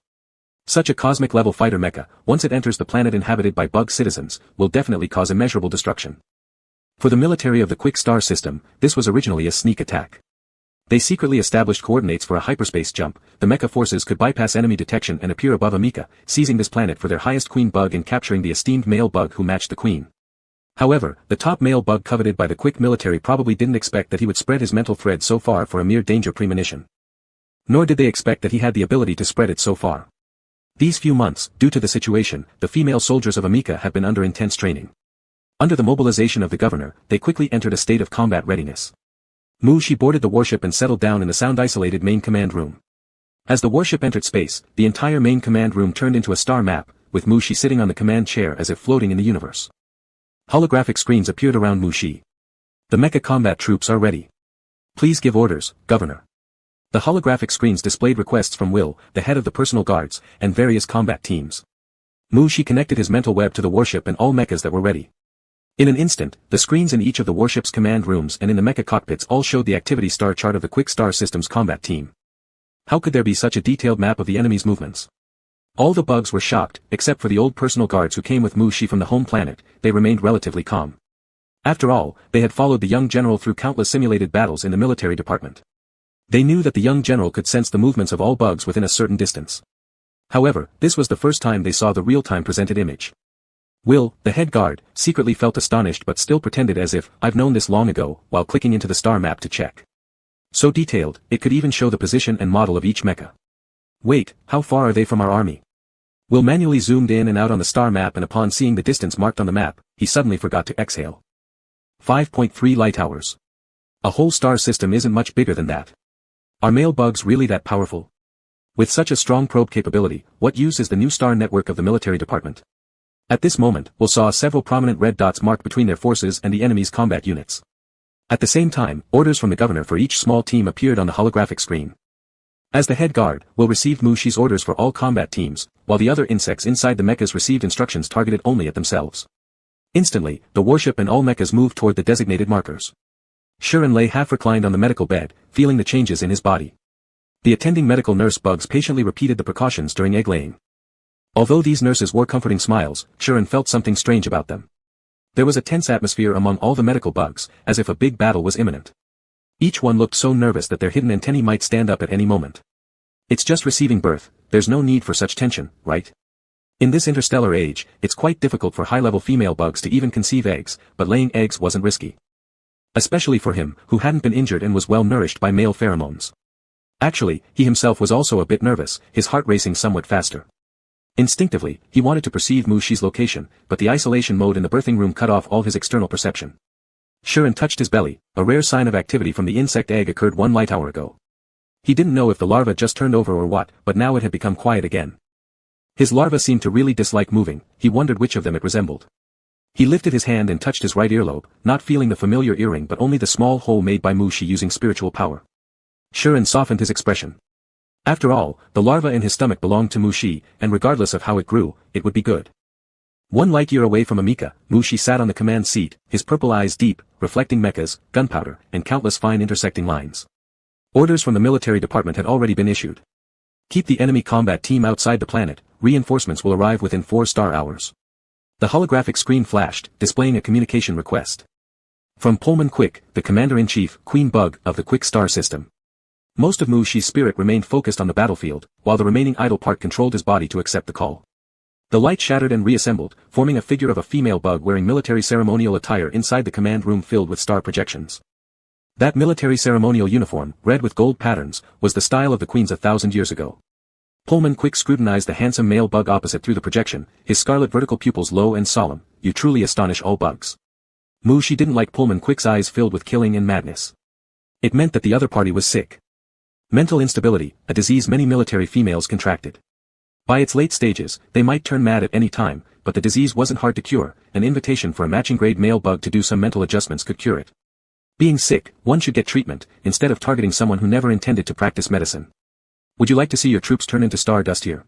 Such a cosmic-level fighter mecha, once it enters the planet inhabited by bug citizens, will definitely cause immeasurable destruction. For the military of the Quick Star system, this was originally a sneak attack. They secretly established coordinates for a hyperspace jump. The mecha forces could bypass enemy detection and appear above Amika, seizing this planet for their highest queen bug and capturing the esteemed male bug who matched the queen. However, the top male bug coveted by the Quick military probably didn't expect that he would spread his mental thread so far for a mere danger premonition. Nor did they expect that he had the ability to spread it so far. These few months, due to the situation, the female soldiers of Amika have been under intense training. Under the mobilization of the governor, they quickly entered a state of combat readiness. Mu Shi boarded the warship and settled down in the sound-isolated main command room. As the warship entered space, the entire main command room turned into a star map, with Mushi sitting on the command chair as if floating in the universe. Holographic screens appeared around Mushi. The mecha combat troops are ready. Please give orders, Governor. The holographic screens displayed requests from Will, the head of the personal guards, and various combat teams. Mushi connected his mental web to the warship and all mechas that were ready. In an instant, the screens in each of the warship's command rooms and in the mecha cockpits all showed the activity star chart of the Quick Star Systems combat team. How could there be such a detailed map of the enemy's movements? All the bugs were shocked, except for the old personal guards who came with Mushi from the home planet. They remained relatively calm. After all, they had followed the young general through countless simulated battles in the military department. They knew that the young general could sense the movements of all bugs within a certain distance. However, this was the first time they saw the real-time presented image. Will, the head guard, secretly felt astonished but still pretended as if, I've known this long ago, while clicking into the star map to check. So detailed, it could even show the position and model of each mecha. Wait, how far are they from our army? Will manually zoomed in and out on the star map, and upon seeing the distance marked on the map, he suddenly forgot to exhale. 5.3 light hours. A whole star system isn't much bigger than that. Are male bugs really that powerful? With such a strong probe capability, what use is the new star network of the military department? At this moment, Will saw several prominent red dots marked between their forces and the enemy's combat units. At the same time, orders from the governor for each small team appeared on the holographic screen. As the head guard, Will received Mushi's orders for all combat teams, while the other insects inside the mechas received instructions targeted only at themselves. Instantly, the warship and all mechas moved toward the designated markers. Shuren lay half-reclined on the medical bed, feeling the changes in his body. The attending medical nurse bugs patiently repeated the precautions during egg laying. Although these nurses wore comforting smiles, Shuren felt something strange about them. There was a tense atmosphere among all the medical bugs, as if a big battle was imminent. Each one looked so nervous that their hidden antennae might stand up at any moment. It's just receiving birth, there's no need for such tension, right? In this interstellar age, it's quite difficult for high-level female bugs to even conceive eggs, but laying eggs wasn't risky. Especially for him, who hadn't been injured and was well nourished by male pheromones. Actually, he himself was also a bit nervous, his heart racing somewhat faster. Instinctively, he wanted to perceive Mushi's location, but the isolation mode in the birthing room cut off all his external perception. Shuren touched his belly, a rare sign of activity from the insect egg occurred 1 light hour ago. He didn't know if the larva just turned over or what, but now it had become quiet again. His larva seemed to really dislike moving, he wondered which of them it resembled. He lifted his hand and touched his right earlobe, not feeling the familiar earring but only the small hole made by Mushi using spiritual power. Shuren softened his expression. After all, the larva in his stomach belonged to Mushi, and regardless of how it grew, it would be good. 1 light year away from Amika, Mushi sat on the command seat, his purple eyes deep, reflecting mechas, gunpowder, and countless fine intersecting lines. Orders from the military department had already been issued. Keep the enemy combat team outside the planet, reinforcements will arrive within 4 star hours. The holographic screen flashed, displaying a communication request. From Pullman Quick, the Commander-in-Chief, Queen Bug, of the Quick Star System. Most of Mushi's spirit remained focused on the battlefield, while the remaining idle part controlled his body to accept the call. The light shattered and reassembled, forming a figure of a female bug wearing military ceremonial attire inside the command room filled with star projections. That military ceremonial uniform, red with gold patterns, was the style of the queens 1,000 years ago. Pullman Quick scrutinized the handsome male bug opposite through the projection, his scarlet vertical pupils low and solemn. You truly astonish all bugs. Mushi didn't like Pullman Quick's eyes filled with killing and madness. It meant that the other party was sick. Mental instability, a disease many military females contracted. By its late stages, they might turn mad at any time, but the disease wasn't hard to cure. An invitation for a matching grade male bug to do some mental adjustments could cure it. Being sick, one should get treatment, instead of targeting someone who never intended to practice medicine. Would you like to see your troops turn into stardust here?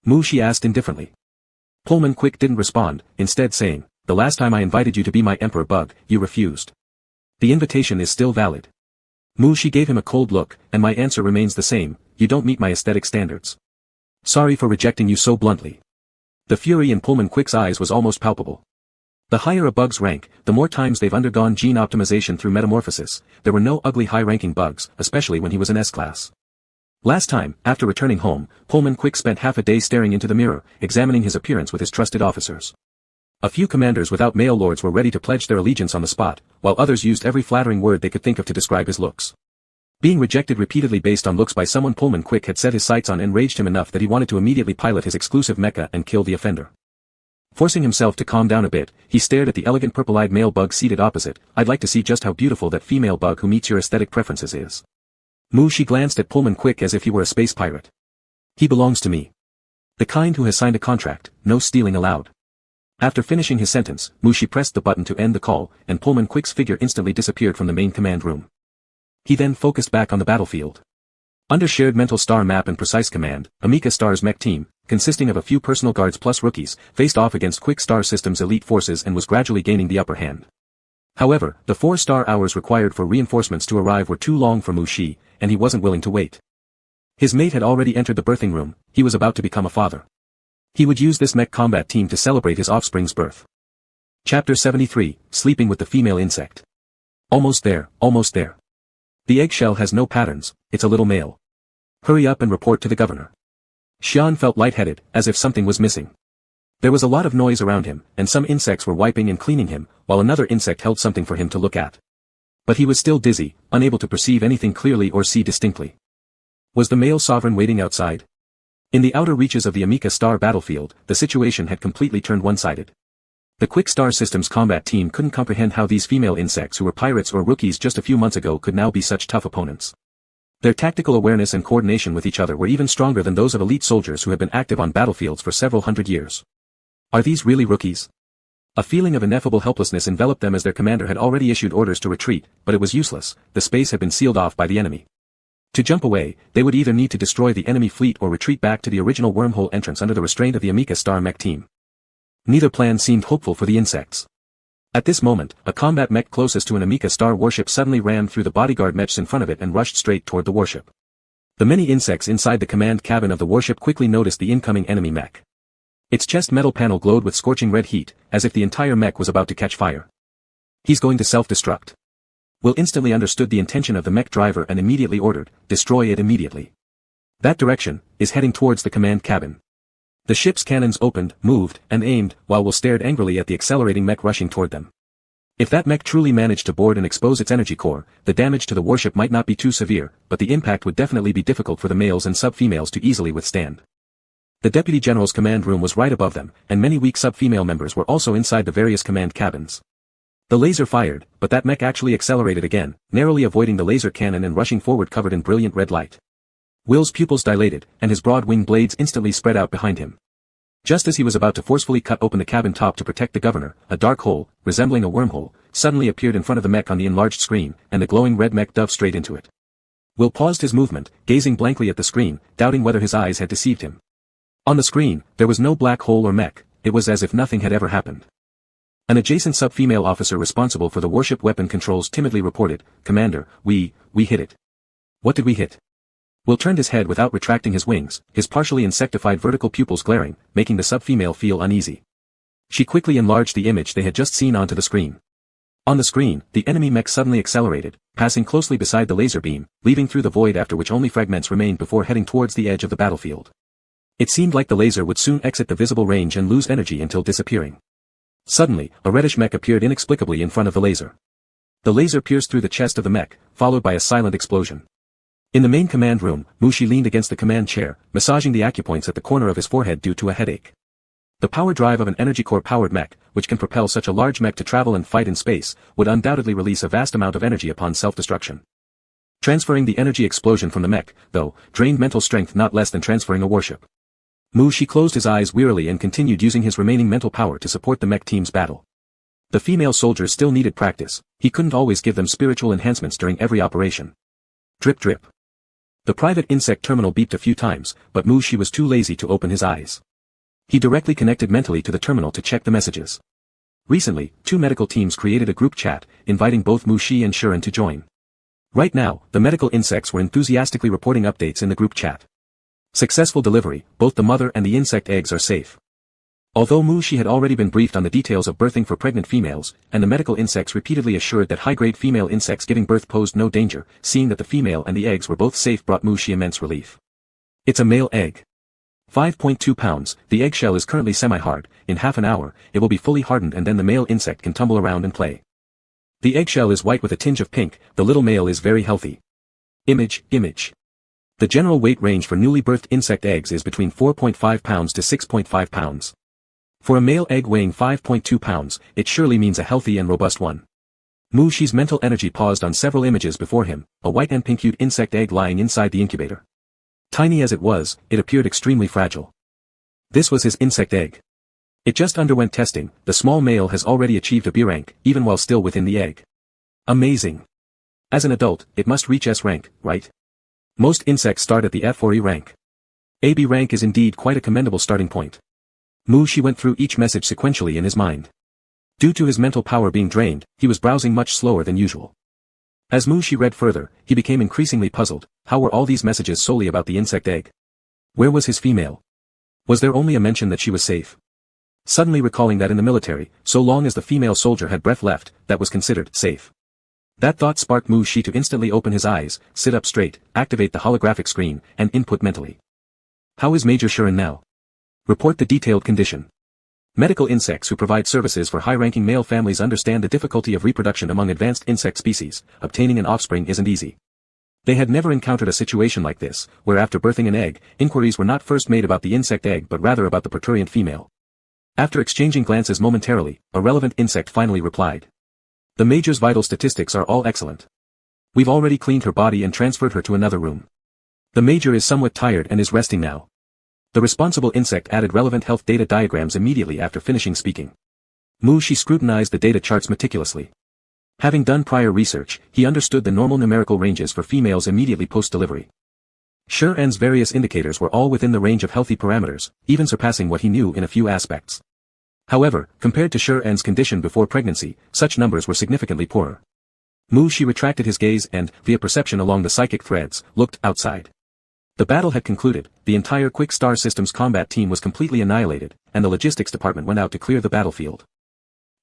Mushi asked indifferently. Pullman Quick didn't respond, instead saying, the last time I invited you to be my emperor bug, you refused. The invitation is still valid. Mushi gave him a cold look, and my answer remains the same, you don't meet my aesthetic standards. Sorry for rejecting you so bluntly. The fury in Pullman Quick's eyes was almost palpable. The higher a bug's rank, the more times they've undergone gene optimization through metamorphosis. There were no ugly high-ranking bugs, especially when he was in S-class. Last time, after returning home, Pullman Quick spent half a day staring into the mirror, examining his appearance with his trusted officers. A few commanders without male lords were ready to pledge their allegiance on the spot, while others used every flattering word they could think of to describe his looks. Being rejected repeatedly based on looks by someone Pullman Quick had set his sights on enraged him enough that he wanted to immediately pilot his exclusive mecha and kill the offender. Forcing himself to calm down a bit, he stared at the elegant purple-eyed male bug seated opposite. I'd like to see just how beautiful that female bug who meets your aesthetic preferences is. She glanced at Pullman quick as if he were a space pirate. He belongs to me. The kind who has signed a contract, no stealing allowed. After finishing his sentence, She pressed the button to end the call, and Pullman Quick's figure instantly disappeared from the main command room. He then focused back on the battlefield. Under shared mental star map and precise command, Amica Star's mech team, consisting of a few personal guards plus rookies, faced off against Quick Star Systems' elite forces and was gradually gaining the upper hand. However, the 4 star hours required for reinforcements to arrive were too long for Shi, and he wasn't willing to wait. His mate had already entered the birthing room, he was about to become a father. He would use this mech combat team to celebrate his offspring's birth. Chapter 73, Sleeping with the Female Insect. Almost there, almost there. The eggshell has no patterns, it's a little male. Hurry up and report to the governor. Xian felt lightheaded, as if something was missing. There was a lot of noise around him, and some insects were wiping and cleaning him, while another insect held something for him to look at. But he was still dizzy, unable to perceive anything clearly or see distinctly. Was the male sovereign waiting outside? In the outer reaches of the Amica Star battlefield, the situation had completely turned one-sided. The Quick Star Systems combat team couldn't comprehend how these female insects who were pirates or rookies just a few months ago could now be such tough opponents. Their tactical awareness and coordination with each other were even stronger than those of elite soldiers who had been active on battlefields for several hundred years. Are these really rookies? A feeling of ineffable helplessness enveloped them as their commander had already issued orders to retreat, but it was useless, the space had been sealed off by the enemy. To jump away, they would either need to destroy the enemy fleet or retreat back to the original wormhole entrance under the restraint of the Amica Star mech team. Neither plan seemed hopeful for the insects. At this moment, a combat mech closest to an Amica Star warship suddenly ran through the bodyguard mechs in front of it and rushed straight toward the warship. The many insects inside the command cabin of the warship quickly noticed the incoming enemy mech. Its chest metal panel glowed with scorching red heat, as if the entire mech was about to catch fire. He's going to self-destruct. Will instantly understood the intention of the mech driver and immediately ordered, destroy it immediately. That direction, is heading towards the command cabin. The ship's cannons opened, moved, and aimed, while Will stared angrily at the accelerating mech rushing toward them. If that mech truly managed to board and expose its energy core, the damage to the warship might not be too severe, but the impact would definitely be difficult for the males and sub-females to easily withstand. The Deputy General's command room was right above them, and many weak sub-female members were also inside the various command cabins. The laser fired, but that mech actually accelerated again, narrowly avoiding the laser cannon and rushing forward covered in brilliant red light. Will's pupils dilated, and his broad wing blades instantly spread out behind him. Just as he was about to forcefully cut open the cabin top to protect the governor, a dark hole, resembling a wormhole, suddenly appeared in front of the mech on the enlarged screen, and the glowing red mech dove straight into it. Will paused his movement, gazing blankly at the screen, doubting whether his eyes had deceived him. On the screen, there was no black hole or mech, it was as if nothing had ever happened. An adjacent sub-female officer responsible for the warship weapon controls timidly reported, "Commander, we hit it." "What did we hit?" Will turned his head without retracting his wings, his partially insectified vertical pupils glaring, making the sub-female feel uneasy. She quickly enlarged the image they had just seen onto the screen. On the screen, the enemy mech suddenly accelerated, passing closely beside the laser beam, leaving through the void after which only fragments remained before heading towards the edge of the battlefield. It seemed like the laser would soon exit the visible range and lose energy until disappearing. Suddenly, a reddish mech appeared inexplicably in front of the laser. The laser pierced through the chest of the mech, followed by a silent explosion. In the main command room, Shi leaned against the command chair, massaging the acupoints at the corner of his forehead due to a headache. The power drive of an energy core powered mech, which can propel such a large mech to travel and fight in space, would undoubtedly release a vast amount of energy upon self-destruction. Transferring the energy explosion from the mech, though, drained mental strength not less than transferring a warship. Shi closed his eyes wearily and continued using his remaining mental power to support the mech team's battle. The female soldiers still needed practice, he couldn't always give them spiritual enhancements during every operation. Drip drip. The private insect terminal beeped a few times, but Shi was too lazy to open his eyes. He directly connected mentally to the terminal to check the messages. Recently, 2 medical teams created a group chat, inviting both Shi and Shuren to join. Right now, the medical insects were enthusiastically reporting updates in the group chat. Successful delivery, both the mother and the insect eggs are safe. Although Shi had already been briefed on the details of birthing for pregnant females, and the medical insects repeatedly assured that high-grade female insects giving birth posed no danger, seeing that the female and the eggs were both safe brought Shi immense relief. It's a male egg. 5.2 pounds, the eggshell is currently semi-hard, in half an hour, it will be fully hardened and then the male insect can tumble around and play. The eggshell is white with a tinge of pink, the little male is very healthy. Image. The general weight range for newly birthed insect eggs is between 4.5 pounds to 6.5 pounds. For a male egg weighing 5.2 pounds, it surely means a healthy and robust one. Mu Shi's mental energy paused on several images before him, a white and pink-hued insect egg lying inside the incubator. Tiny as it was, it appeared extremely fragile. This was his insect egg. It just underwent testing. The small male has already achieved a B rank, even while still within the egg. Amazing. As an adult, it must reach S rank, right? Most insects start at the F or E rank. AB rank is indeed quite a commendable starting point. Mu Shi went through each message sequentially in his mind. Due to his mental power being drained, he was browsing much slower than usual. As Mu Shi read further, he became increasingly puzzled. How were all these messages solely about the insect egg? Where was his female? Was there only a mention that she was safe? Suddenly recalling that in the military, so long as the female soldier had breath left, that was considered safe. That thought sparked Mu Shi to instantly open his eyes, sit up straight, activate the holographic screen, and input mentally. How is Major Shuren now? Report the detailed condition. Medical insects who provide services for high-ranking male families understand the difficulty of reproduction among advanced insect species. Obtaining an offspring isn't easy. They had never encountered a situation like this, where after birthing an egg, inquiries were not first made about the insect egg but rather about the prurient female. After exchanging glances momentarily, a relevant insect finally replied. The Major's vital statistics are all excellent. We've already cleaned her body and transferred her to another room. The Major is somewhat tired and is resting now. The responsible insect added relevant health data diagrams immediately after finishing speaking. Mu Shi scrutinized the data charts meticulously. Having done prior research, he understood the normal numerical ranges for females immediately post-delivery. Shuren's various indicators were all within the range of healthy parameters, even surpassing what he knew in a few aspects. However, compared to Shuren's condition before pregnancy, such numbers were significantly poorer. Mu Shi retracted his gaze and, via perception along the psychic threads, looked outside. The battle had concluded, the entire Quick Star Systems combat team was completely annihilated, and the logistics department went out to clear the battlefield.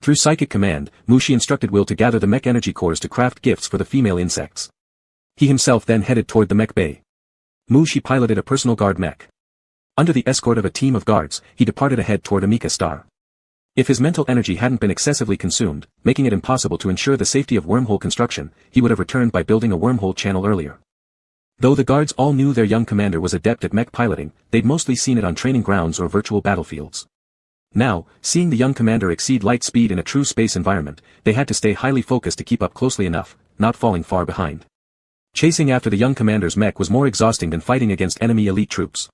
Through psychic command, Mu Shi instructed Will to gather the mech energy cores to craft gifts for the female insects. He himself then headed toward the mech bay. Mu Shi piloted a personal guard mech. Under the escort of a team of guards, he departed ahead toward Amika Star. If his mental energy hadn't been excessively consumed, making it impossible to ensure the safety of wormhole construction, he would have returned by building a wormhole channel earlier. Though the guards all knew their young commander was adept at mech piloting, they'd mostly seen it on training grounds or virtual battlefields. Now, seeing the young commander exceed light speed in a true space environment, they had to stay highly focused to keep up closely enough, not falling far behind. Chasing after the young commander's mech was more exhausting than fighting against enemy elite troops.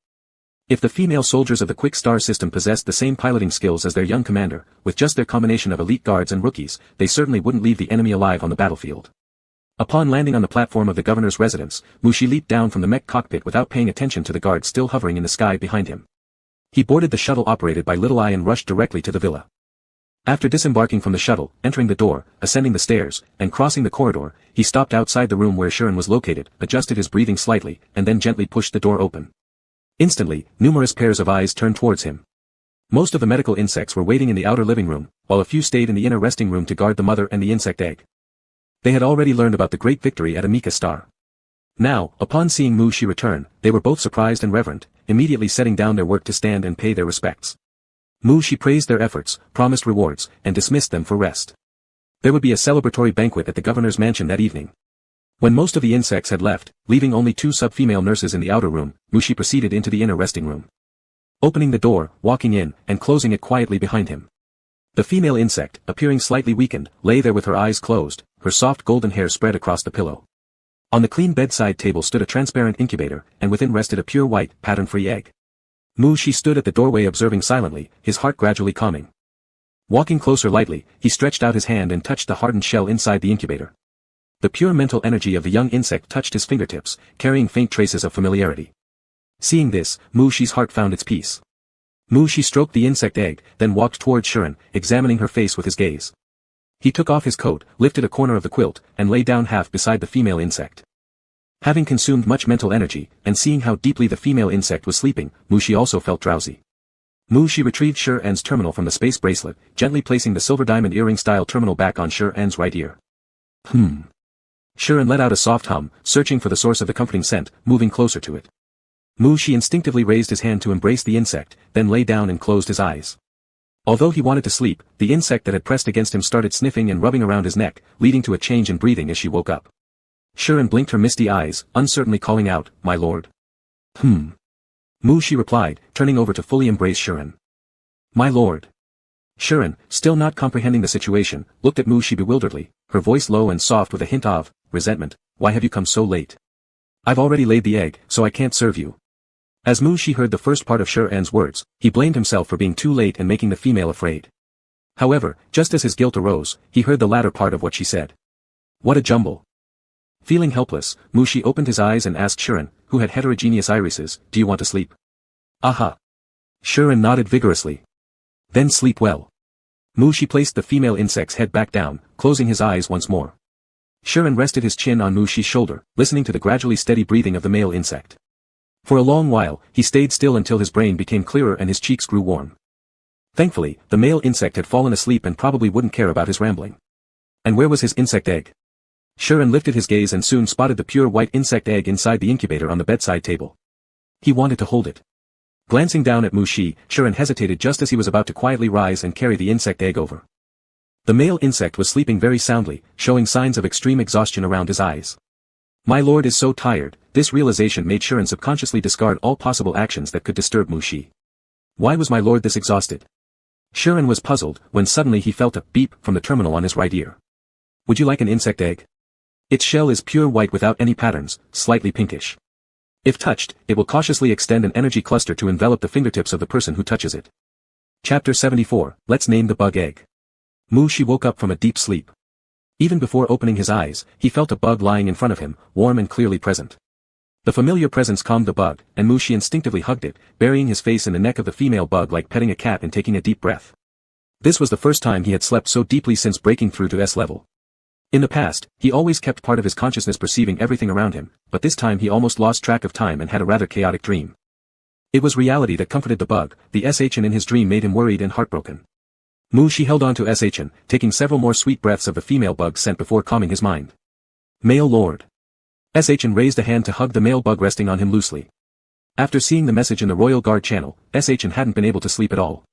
If the female soldiers of the Quick Star system possessed the same piloting skills as their young commander, with just their combination of elite guards and rookies, they certainly wouldn't leave the enemy alive on the battlefield. Upon landing on the platform of the governor's residence, Mu Shi leaped down from the mech cockpit without paying attention to the guards still hovering in the sky behind him. He boarded the shuttle operated by Little Eye and rushed directly to the villa. After disembarking from the shuttle, entering the door, ascending the stairs, and crossing the corridor, he stopped outside the room where Shuren was located, adjusted his breathing slightly, and then gently pushed the door open. Instantly, numerous pairs of eyes turned towards him. Most of the medical insects were waiting in the outer living room, while a few stayed in the inner resting room to guard the mother and the insect egg. They had already learned about the great victory at Amika Star. Now, upon seeing Mu Shi return, they were both surprised and reverent, immediately setting down their work to stand and pay their respects. Mu Shi praised their efforts, promised rewards, and dismissed them for rest. There would be a celebratory banquet at the governor's mansion that evening. When most of the insects had left, leaving only 2 sub-female nurses in the outer room, Mu Shi proceeded into the inner resting room. Opening the door, walking in, and closing it quietly behind him. The female insect, appearing slightly weakened, lay there with her eyes closed, her soft golden hair spread across the pillow. On the clean bedside table stood a transparent incubator, and within rested a pure white, pattern-free egg. Mu Shi stood at the doorway observing silently, his heart gradually calming. Walking closer lightly, he stretched out his hand and touched the hardened shell inside the incubator. The pure mental energy of the young insect touched his fingertips, carrying faint traces of familiarity. Seeing this, Mu Shi's heart found its peace. Mu Shi stroked the insect egg, then walked towards Shuren, examining her face with his gaze. He took off his coat, lifted a corner of the quilt, and lay down half beside the female insect. Having consumed much mental energy, and seeing how deeply the female insect was sleeping, Mu Shi also felt drowsy. Mu Shi retrieved Shuren's terminal from the space bracelet, gently placing the silver diamond earring-style terminal back on Shuren's right ear. Shuren let out a soft hum, searching for the source of the comforting scent, moving closer to it. Mu Shi instinctively raised his hand to embrace the insect, then lay down and closed his eyes. Although he wanted to sleep, the insect that had pressed against him started sniffing and rubbing around his neck, leading to a change in breathing as she woke up. Shuren blinked her misty eyes, uncertainly calling out, "My lord." Mu Shi replied, turning over to fully embrace Shuren. "My lord." Shuren, still not comprehending the situation, looked at Mu Shi bewilderedly, her voice low and soft with a hint of resentment. Why have you come so late? I've already laid the egg, so I can't serve you. As Mu-Shi heard the first part of Shi-En's words, he blamed himself for being too late and making the female afraid. However, just as his guilt arose, he heard the latter part of what she said. What a jumble. Feeling helpless, Mu-Shi opened his eyes and asked Shi-En, who had heterogeneous irises, do you want to sleep? Aha. Shi-En nodded vigorously. Then sleep well. Mu-Shi placed the female insect's head back down, closing his eyes once more. Shi-En rested his chin on Mu-Shi's shoulder, listening to the gradually steady breathing of the male insect. For a long while, he stayed still until his brain became clearer and his cheeks grew warm. Thankfully, the male insect had fallen asleep and probably wouldn't care about his rambling. And where was his insect egg? Shi-En lifted his gaze and soon spotted the pure white insect egg inside the incubator on the bedside table. He wanted to hold it. Glancing down at Mu-Shi, Shi-En hesitated just as he was about to quietly rise and carry the insect egg over. The male insect was sleeping very soundly, showing signs of extreme exhaustion around his eyes. My lord is so tired. This realization made Shi-En subconsciously discard all possible actions that could disturb Mu-Shi. Why was my lord this exhausted? Shi-En was puzzled when suddenly he felt a beep from the terminal on his right ear. Would you like an insect egg? Its shell is pure white without any patterns, slightly pinkish. If touched, it will cautiously extend an energy cluster to envelop the fingertips of the person who touches it. Chapter 74, Let's name the bug egg. Mu-Shi woke up from a deep sleep. Even before opening his eyes, he felt a bug lying in front of him, warm and clearly present. The familiar presence calmed the bug, and Mu-Shi instinctively hugged it, burying his face in the neck of the female bug like petting a cat and taking a deep breath. This was the first time he had slept so deeply since breaking through to S-level. In the past, he always kept part of his consciousness perceiving everything around him, but this time he almost lost track of time and had a rather chaotic dream. It was reality that comforted the bug, the SHN in his dream made him worried and heartbroken. Mu-Shi held on to SHN, taking several more sweet breaths of the female bug's scent before calming his mind. Male Lord. SHN raised a hand to hug the male bug resting on him loosely. After seeing the message in the Royal Guard channel, SHN hadn't been able to sleep at all.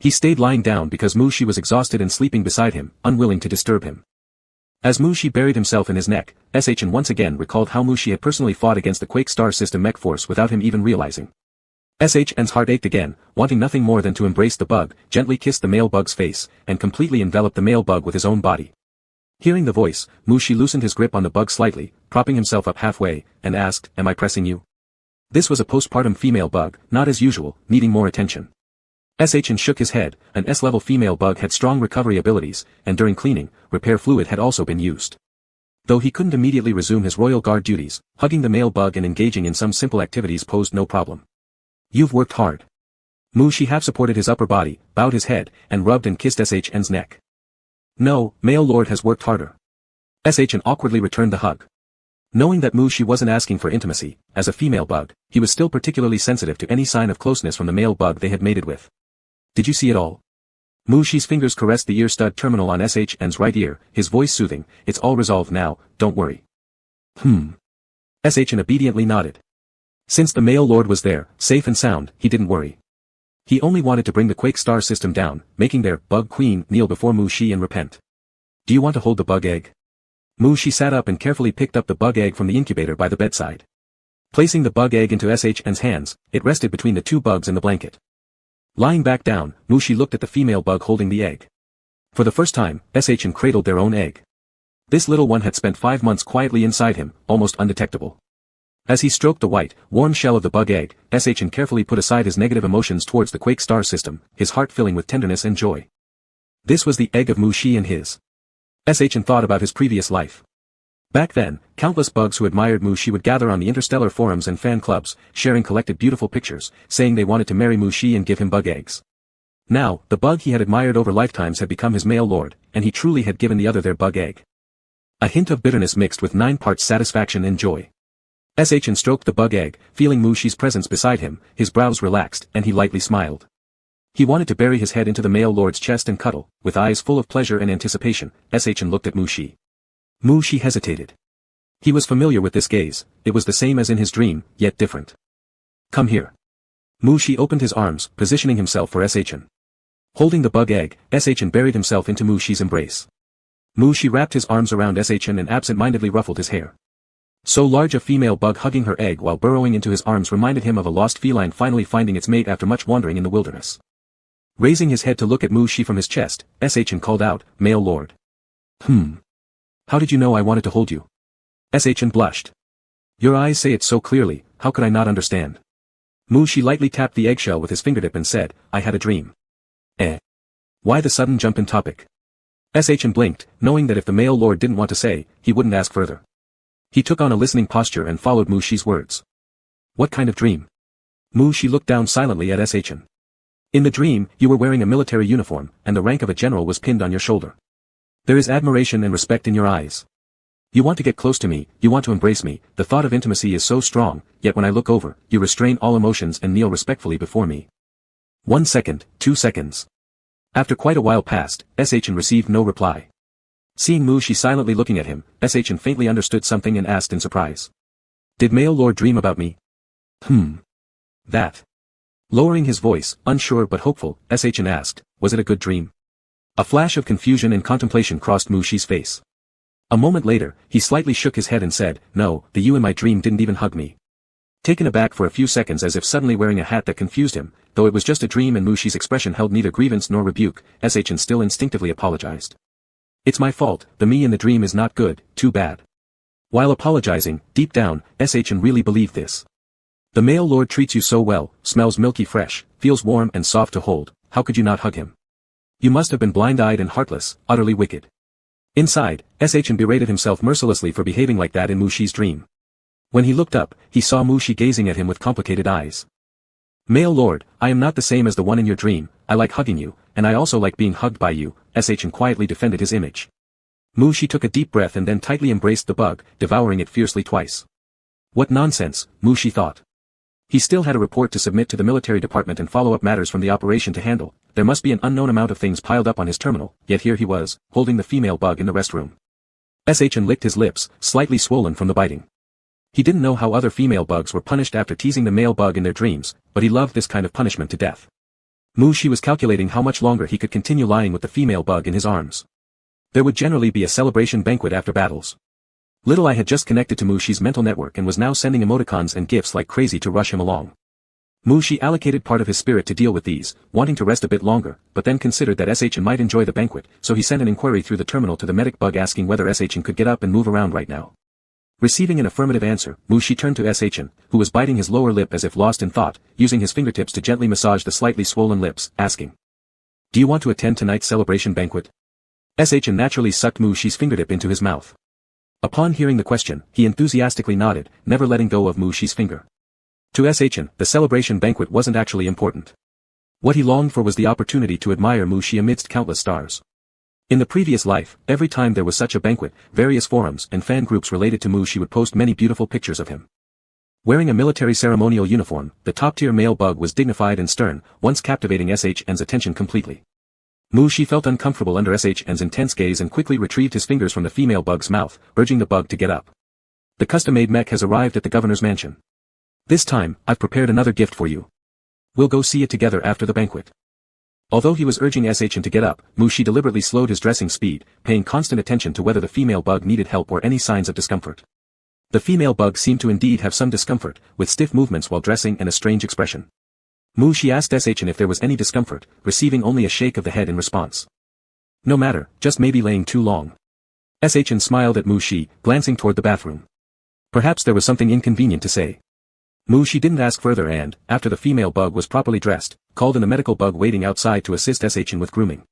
He stayed lying down because Mu-Shi was exhausted and sleeping beside him, unwilling to disturb him. As Mu-Shi buried himself in his neck, SHN once again recalled how Mu-Shi had personally fought against the Quake Star System mech force without him even realizing. SHN's heart ached again, wanting nothing more than to embrace the bug, gently kiss the male bug's face, and completely envelop the male bug with his own body. Hearing the voice, Mu-Shi loosened his grip on the bug slightly, propping himself up halfway, and asked, Am I pressing you? This was a postpartum female bug, not as usual, needing more attention. SHN shook his head. An S-level female bug had strong recovery abilities, and during cleaning, repair fluid had also been used. Though he couldn't immediately resume his Royal Guard duties, hugging the male bug and engaging in some simple activities posed no problem. You've worked hard. Mu-Shi half supported his upper body, bowed his head, and rubbed and kissed SHN's neck. No, male lord has worked harder. SHN awkwardly returned the hug. Knowing that Mu-Shi wasn't asking for intimacy, as a female bug, he was still particularly sensitive to any sign of closeness from the male bug they had mated with. Did you see it all? Mu-Shi's fingers caressed the ear stud terminal on SHN's right ear, his voice soothing, It's all resolved now, don't worry. SHN obediently nodded. Since the male lord was there, safe and sound, he didn't worry. He only wanted to bring the Quake Star System down, making their bug queen kneel before Mu-Shi and repent. Do you want to hold the bug egg? Mu-Shi sat up and carefully picked up the bug egg from the incubator by the bedside. Placing the bug egg into SHN's hands, it rested between the two bugs in the blanket. Lying back down, Mu-Shi looked at the female bug holding the egg. For the first time, SHN cradled their own egg. This little one had spent 5 months quietly inside him, almost undetectable. As he stroked the white, warm shell of the bug egg, SHN carefully put aside his negative emotions towards the Quake Star System, his heart filling with tenderness and joy. This was the egg of Mu-Shi and his. SHN thought about his previous life. Back then, countless bugs who admired Mu-Shi would gather on the interstellar forums and fan clubs, sharing collected beautiful pictures, saying they wanted to marry Mu-Shi and give him bug eggs. Now, the bug he had admired over lifetimes had become his male lord, and he truly had given the other their bug egg. A hint of bitterness mixed with 9 parts satisfaction and joy. SHN stroked the bug egg, feeling Mu-Shi's presence beside him, his brows relaxed, and he lightly smiled. He wanted to bury his head into the male lord's chest and cuddle, with eyes full of pleasure and anticipation. SHN looked at Mu-Shi. Mu-Shi hesitated. He was familiar with this gaze, it was the same as in his dream, yet different. Come here. Mu-Shi opened his arms, positioning himself for SHN. Holding the bug egg, SHN buried himself into Mu-Shi's embrace. Mu-Shi wrapped his arms around SHN and absent-mindedly ruffled his hair. So large a female bug hugging her egg while burrowing into his arms reminded him of a lost feline finally finding its mate after much wandering in the wilderness. Raising his head to look at Mu-Shi from his chest, SHN called out, Male Lord. How did you know I wanted to hold you? Shin blushed. Your eyes say it so clearly, how could I not understand? Shi lightly tapped the eggshell with his fingertip and said, I had a dream. Why the sudden jump in topic? Shin blinked, knowing that if the male lord didn't want to say, he wouldn't ask further. He took on a listening posture and followed Shi's words. What kind of dream? Shi looked down silently at Shin. In the dream, you were wearing a military uniform, and the rank of a general was pinned on your shoulder. There is admiration and respect in your eyes. You want to get close to me, you want to embrace me, the thought of intimacy is so strong, yet when I look over, you restrain all emotions and kneel respectfully before me. 1 second, 2 seconds. After quite a while passed, Shin received no reply. Seeing Shi silently looking at him, Shin faintly understood something and asked in surprise. Did male lord dream about me? That. Lowering his voice, unsure but hopeful, Shin asked, was it a good dream? A flash of confusion and contemplation crossed Shi's face. A moment later, he slightly shook his head and said, no, the you in my dream didn't even hug me. Taken aback for a few seconds as if suddenly wearing a hat that confused him, though it was just a dream and Shi's expression held neither grievance nor rebuke, Shin still instinctively apologized. It's my fault, the me in the dream is not good, too bad. While apologizing, deep down, Shin really believed this. The male lord treats you so well, smells milky fresh, feels warm and soft to hold, how could you not hug him? You must have been blind-eyed and heartless, utterly wicked. Inside, Shin berated himself mercilessly for behaving like that in Shi's dream. When he looked up, he saw Shi gazing at him with complicated eyes. Male lord, I am not the same as the one in your dream, I like hugging you, and I also like being hugged by you, Shin quietly defended his image. Shi took a deep breath and then tightly embraced the bug, devouring it fiercely twice. What nonsense, Shi thought. He still had a report to submit to the military department and follow up matters from the operation to handle. There must be an unknown amount of things piled up on his terminal, yet here he was, holding the female bug in the restroom. Shin licked his lips, slightly swollen from the biting. He didn't know how other female bugs were punished after teasing the male bug in their dreams, but he loved this kind of punishment to death. Shi was calculating how much longer he could continue lying with the female bug in his arms. There would generally be a celebration banquet after battles. Little I had just connected to Shi's mental network and was now sending emoticons and gifts like crazy to rush him along. Shi allocated part of his spirit to deal with these, wanting to rest a bit longer, but then considered that Shin might enjoy the banquet, so he sent an inquiry through the terminal to the medic bug asking whether Shin could get up and move around right now. Receiving an affirmative answer, Shi turned to Shin, who was biting his lower lip as if lost in thought, using his fingertips to gently massage the slightly swollen lips, asking. Do you want to attend tonight's celebration banquet? Shin naturally sucked Shi's fingertip into his mouth. Upon hearing the question, he enthusiastically nodded, never letting go of Shi's finger. To Shin, the celebration banquet wasn't actually important. What he longed for was the opportunity to admire Shi amidst countless stars. In the previous life, every time there was such a banquet, various forums and fan groups related to Shi would post many beautiful pictures of him. Wearing a military ceremonial uniform, the top-tier male bug was dignified and stern, once captivating Shin's attention completely. Shi felt uncomfortable under Shin's intense gaze and quickly retrieved his fingers from the female bug's mouth, urging the bug to get up. The custom-made mech has arrived at the governor's mansion. This time, I've prepared another gift for you. We'll go see it together after the banquet. Although he was urging Shin to get up, Shi deliberately slowed his dressing speed, paying constant attention to whether the female bug needed help or any signs of discomfort. The female bug seemed to indeed have some discomfort, with stiff movements while dressing and a strange expression. Shi asked Shin if there was any discomfort, receiving only a shake of the head in response. No matter, just maybe laying too long. Shin smiled at Shi, glancing toward the bathroom. Perhaps there was something inconvenient to say. Shi didn't ask further and, after the female bug was properly dressed, called in the medical bug waiting outside to assist Shin with grooming.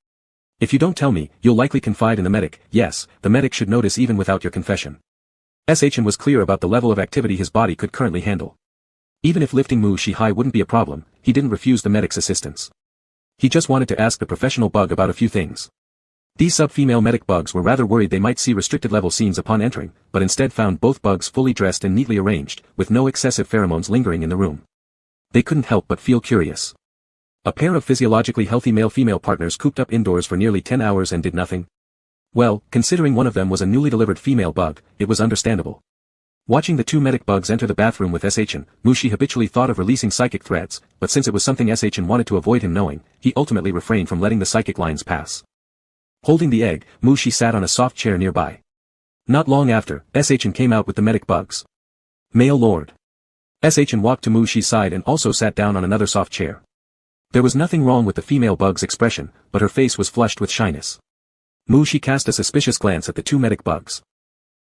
If you don't tell me, you'll likely confide in the medic. Yes, the medic should notice even without your confession. Shin was clear about the level of activity his body could currently handle. Even if lifting Shi high wouldn't be a problem, he didn't refuse the medic's assistance. He just wanted to ask the professional bug about a few things. These sub-female medic bugs were rather worried they might see restricted level scenes upon entering, but instead found both bugs fully dressed and neatly arranged, with no excessive pheromones lingering in the room. They couldn't help but feel curious. A pair of physiologically healthy male-female partners cooped up indoors for nearly 10 hours and did nothing? Well, considering one of them was a newly delivered female bug, it was understandable. Watching the two medic bugs enter the bathroom with Shin, Shi habitually thought of releasing psychic threads, but since it was something Shin wanted to avoid him knowing, he ultimately refrained from letting the psychic lines pass. Holding the egg, Shi sat on a soft chair nearby. Not long after, Shin came out with the medic bugs. Male lord. Shin walked to Shi's side and also sat down on another soft chair. There was nothing wrong with the female bug's expression, but her face was flushed with shyness. Mushi cast a suspicious glance at the two medic bugs.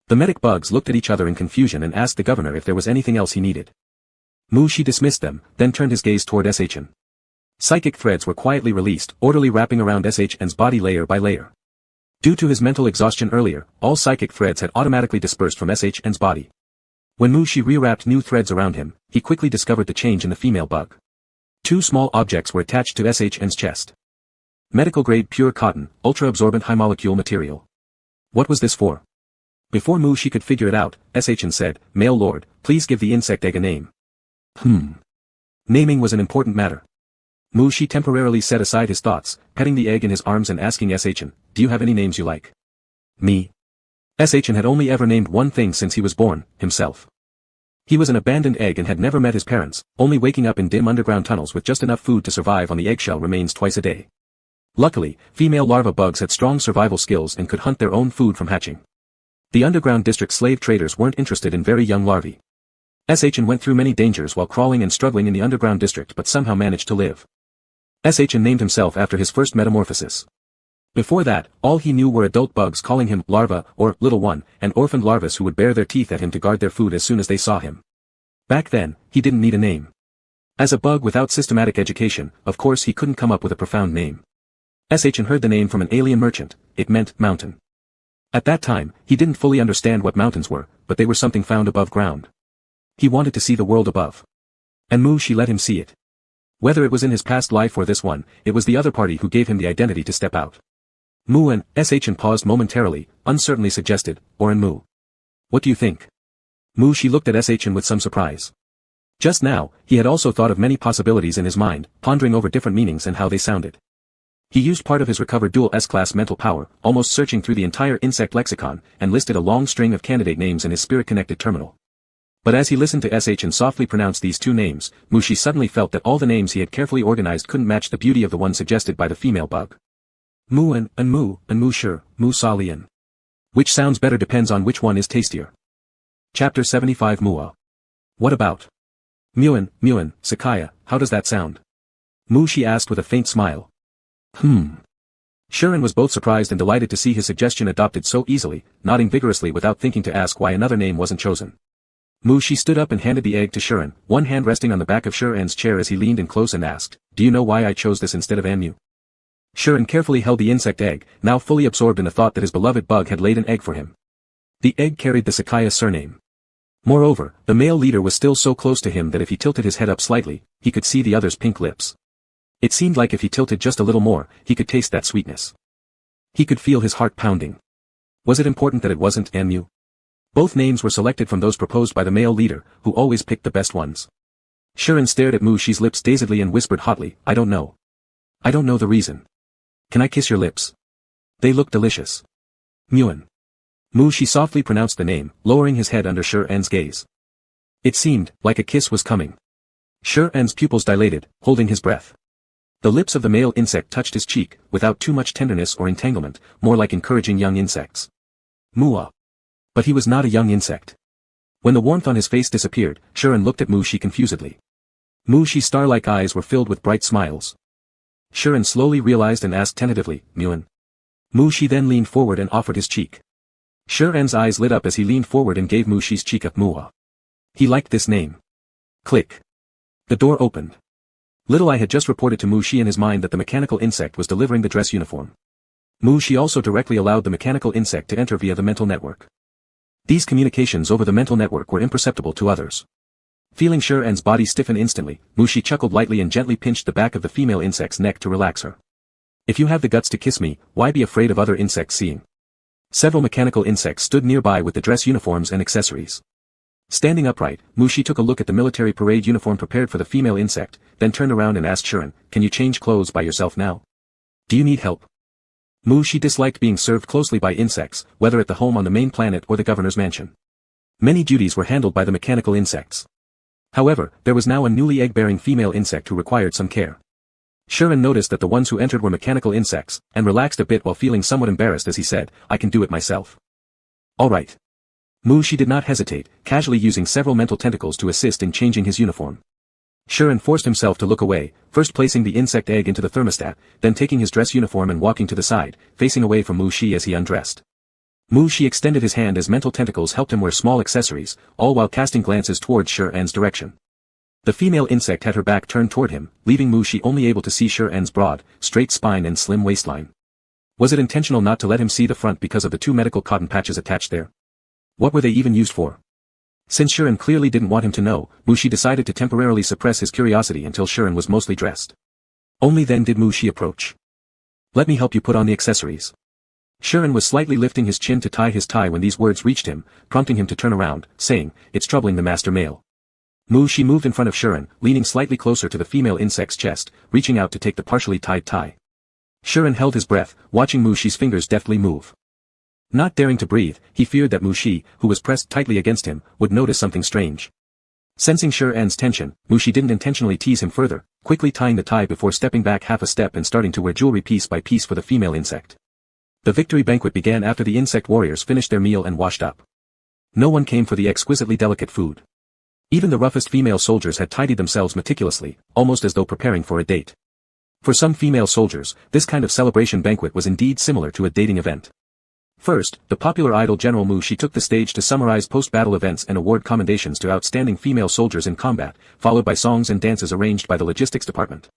The medic bugs looked at each other in confusion and asked the governor if there was anything else he needed. Mushi dismissed them, then turned his gaze toward Shin. Psychic threads were quietly released, orderly wrapping around Shin's body layer by layer. Due to his mental exhaustion earlier, all psychic threads had automatically dispersed from Shin's body. When Mushi rewrapped new threads around him, he quickly discovered the change in the female bug. Two small objects were attached to Shin's chest. Medical-grade pure cotton, ultra-absorbent high-molecule material. What was this for? Before Mushi could figure it out, Shin said, "Male lord, please give the insect egg a name." Naming was an important matter. Mushi temporarily set aside his thoughts, petting the egg in his arms and asking Shin, "Do you have any names you like?" "Me." Shin had only ever named one thing since he was born, himself. He was an abandoned egg and had never met his parents, only waking up in dim underground tunnels with just enough food to survive on the eggshell remains twice a day. Luckily, female larva bugs had strong survival skills and could hunt their own food from hatching. The underground district slave traders weren't interested in very young larvae. Shin went through many dangers while crawling and struggling in the underground district but somehow managed to live. Shin named himself after his first metamorphosis. Before that, all he knew were adult bugs calling him larva or little one, and orphaned larvas who would bare their teeth at him to guard their food as soon as they saw him. Back then, he didn't need a name. As a bug without systematic education, of course he couldn't come up with a profound name. Shin heard the name from an alien merchant. It meant mountain. At that time, he didn't fully understand what mountains were, but they were something found above ground. He wanted to see the world above. And Mushi let him see it. Whether it was in his past life or this one, it was the other party who gave him the identity to step out. Mu and Shin paused momentarily, uncertainly suggested, "Or in Mu. What do you think?" Mushi looked at Shin with some surprise. Just now, he had also thought of many possibilities in his mind, pondering over different meanings and how they sounded. He used part of his recovered dual S-class mental power, almost searching through the entire insect lexicon, and listed a long string of candidate names in his spirit-connected terminal. But as he listened to Shin softly pronounce these two names, Mushi suddenly felt that all the names he had carefully organized couldn't match the beauty of the one suggested by the female bug. Mu and Mu sure, Mu Salian. Which sounds better depends on which one is tastier. Chapter 75 Mua. What about Muin, Sakaya, how does that sound? Mushi asked with a faint smile. Shuren was both surprised and delighted to see his suggestion adopted so easily, nodding vigorously without thinking to ask why another name wasn't chosen. Mushi stood up and handed the egg to Shuren, one hand resting on the back of Shuren's chair as he leaned in close and asked, "Do you know why I chose this instead of Anmu?" Shuren carefully held the insect egg, now fully absorbed in the thought that his beloved bug had laid an egg for him. The egg carried the Sakaya surname. Moreover, the male leader was still so close to him that if he tilted his head up slightly, he could see the other's pink lips. It seemed like if he tilted just a little more, he could taste that sweetness. He could feel his heart pounding. Was it important that it wasn't Anmu? Both names were selected from those proposed by the male leader, who always picked the best ones. Shuren stared at Mushi's lips dazedly and whispered hotly, "I don't know. I don't know the reason. Can I kiss your lips? They look delicious." Muin. Mushi softly pronounced the name, lowering his head under Shuren's gaze. It seemed like a kiss was coming. Shuren's pupils dilated, holding his breath. The lips of the male insect touched his cheek, without too much tenderness or entanglement, more like encouraging young insects. Mua. But he was not a young insect. When the warmth on his face disappeared, Shuren looked at Mushi confusedly. Mushi's star-like eyes were filled with bright smiles. Shuren slowly realized and asked tentatively, "Muin?" Mushi then leaned forward and offered his cheek. Shuren's eyes lit up as he leaned forward and gave Mushi's cheek up Mua. He liked this name. Click. The door opened. Little I had just reported to Mushi in his mind that the mechanical insect was delivering the dress uniform. Mushi also directly allowed the mechanical insect to enter via the mental network. These communications over the mental network were imperceptible to others. Feeling Shuren's body stiffen instantly, Mushi chuckled lightly and gently pinched the back of the female insect's neck to relax her. "If you have the guts to kiss me, why be afraid of other insects seeing?" Several mechanical insects stood nearby with the dress uniforms and accessories. Standing upright, Mushi took a look at the military parade uniform prepared for the female insect, then turned around and asked Shuren, "Can you change clothes by yourself now? Do you need help?" Mushi disliked being served closely by insects, whether at the home on the main planet or the governor's mansion. Many duties were handled by the mechanical insects. However, there was now a newly egg-bearing female insect who required some care. Shuren noticed that the ones who entered were mechanical insects, and relaxed a bit while feeling somewhat embarrassed as he said, "I can do it myself." "All right." Mushi did not hesitate, casually using several mental tentacles to assist in changing his uniform. Shirin forced himself to look away, first placing the insect egg into the thermostat, then taking his dress uniform and walking to the side, facing away from Mu Shi as he undressed. Mu Shi extended his hand as mental tentacles helped him wear small accessories, all while casting glances towards Shirin's direction. The female insect had her back turned toward him, leaving Mu Shi only able to see Shirin's broad, straight spine and slim waistline. Was it intentional not to let him see the front because of the two medical cotton patches attached there? What were they even used for? Since Shirin clearly didn't want him to know, Mu Shi decided to temporarily suppress his curiosity until Shirin was mostly dressed. Only then did Mu Shi approach. "Let me help you put on the accessories." Shirin was slightly lifting his chin to tie his tie when these words reached him, prompting him to turn around, saying, "It's troubling the master male." Mu Shi moved in front of Shirin, leaning slightly closer to the female insect's chest, reaching out to take the partially tied tie. Shirin held his breath, watching Mu Shi's fingers deftly move. Not daring to breathe, he feared that Mu Shi, who was pressed tightly against him, would notice something strange. Sensing Shirin's tension, Mu Shi didn't intentionally tease him further, quickly tying the tie before stepping back half a step and starting to wear jewelry piece by piece for the female insect. The victory banquet began after the insect warriors finished their meal and washed up. No one came for the exquisitely delicate food. Even the roughest female soldiers had tidied themselves meticulously, almost as though preparing for a date. For some female soldiers, this kind of celebration banquet was indeed similar to a dating event. First, the popular idol General Mu Shi took the stage to summarize post-battle events and award commendations to outstanding female soldiers in combat, followed by songs and dances arranged by the logistics department.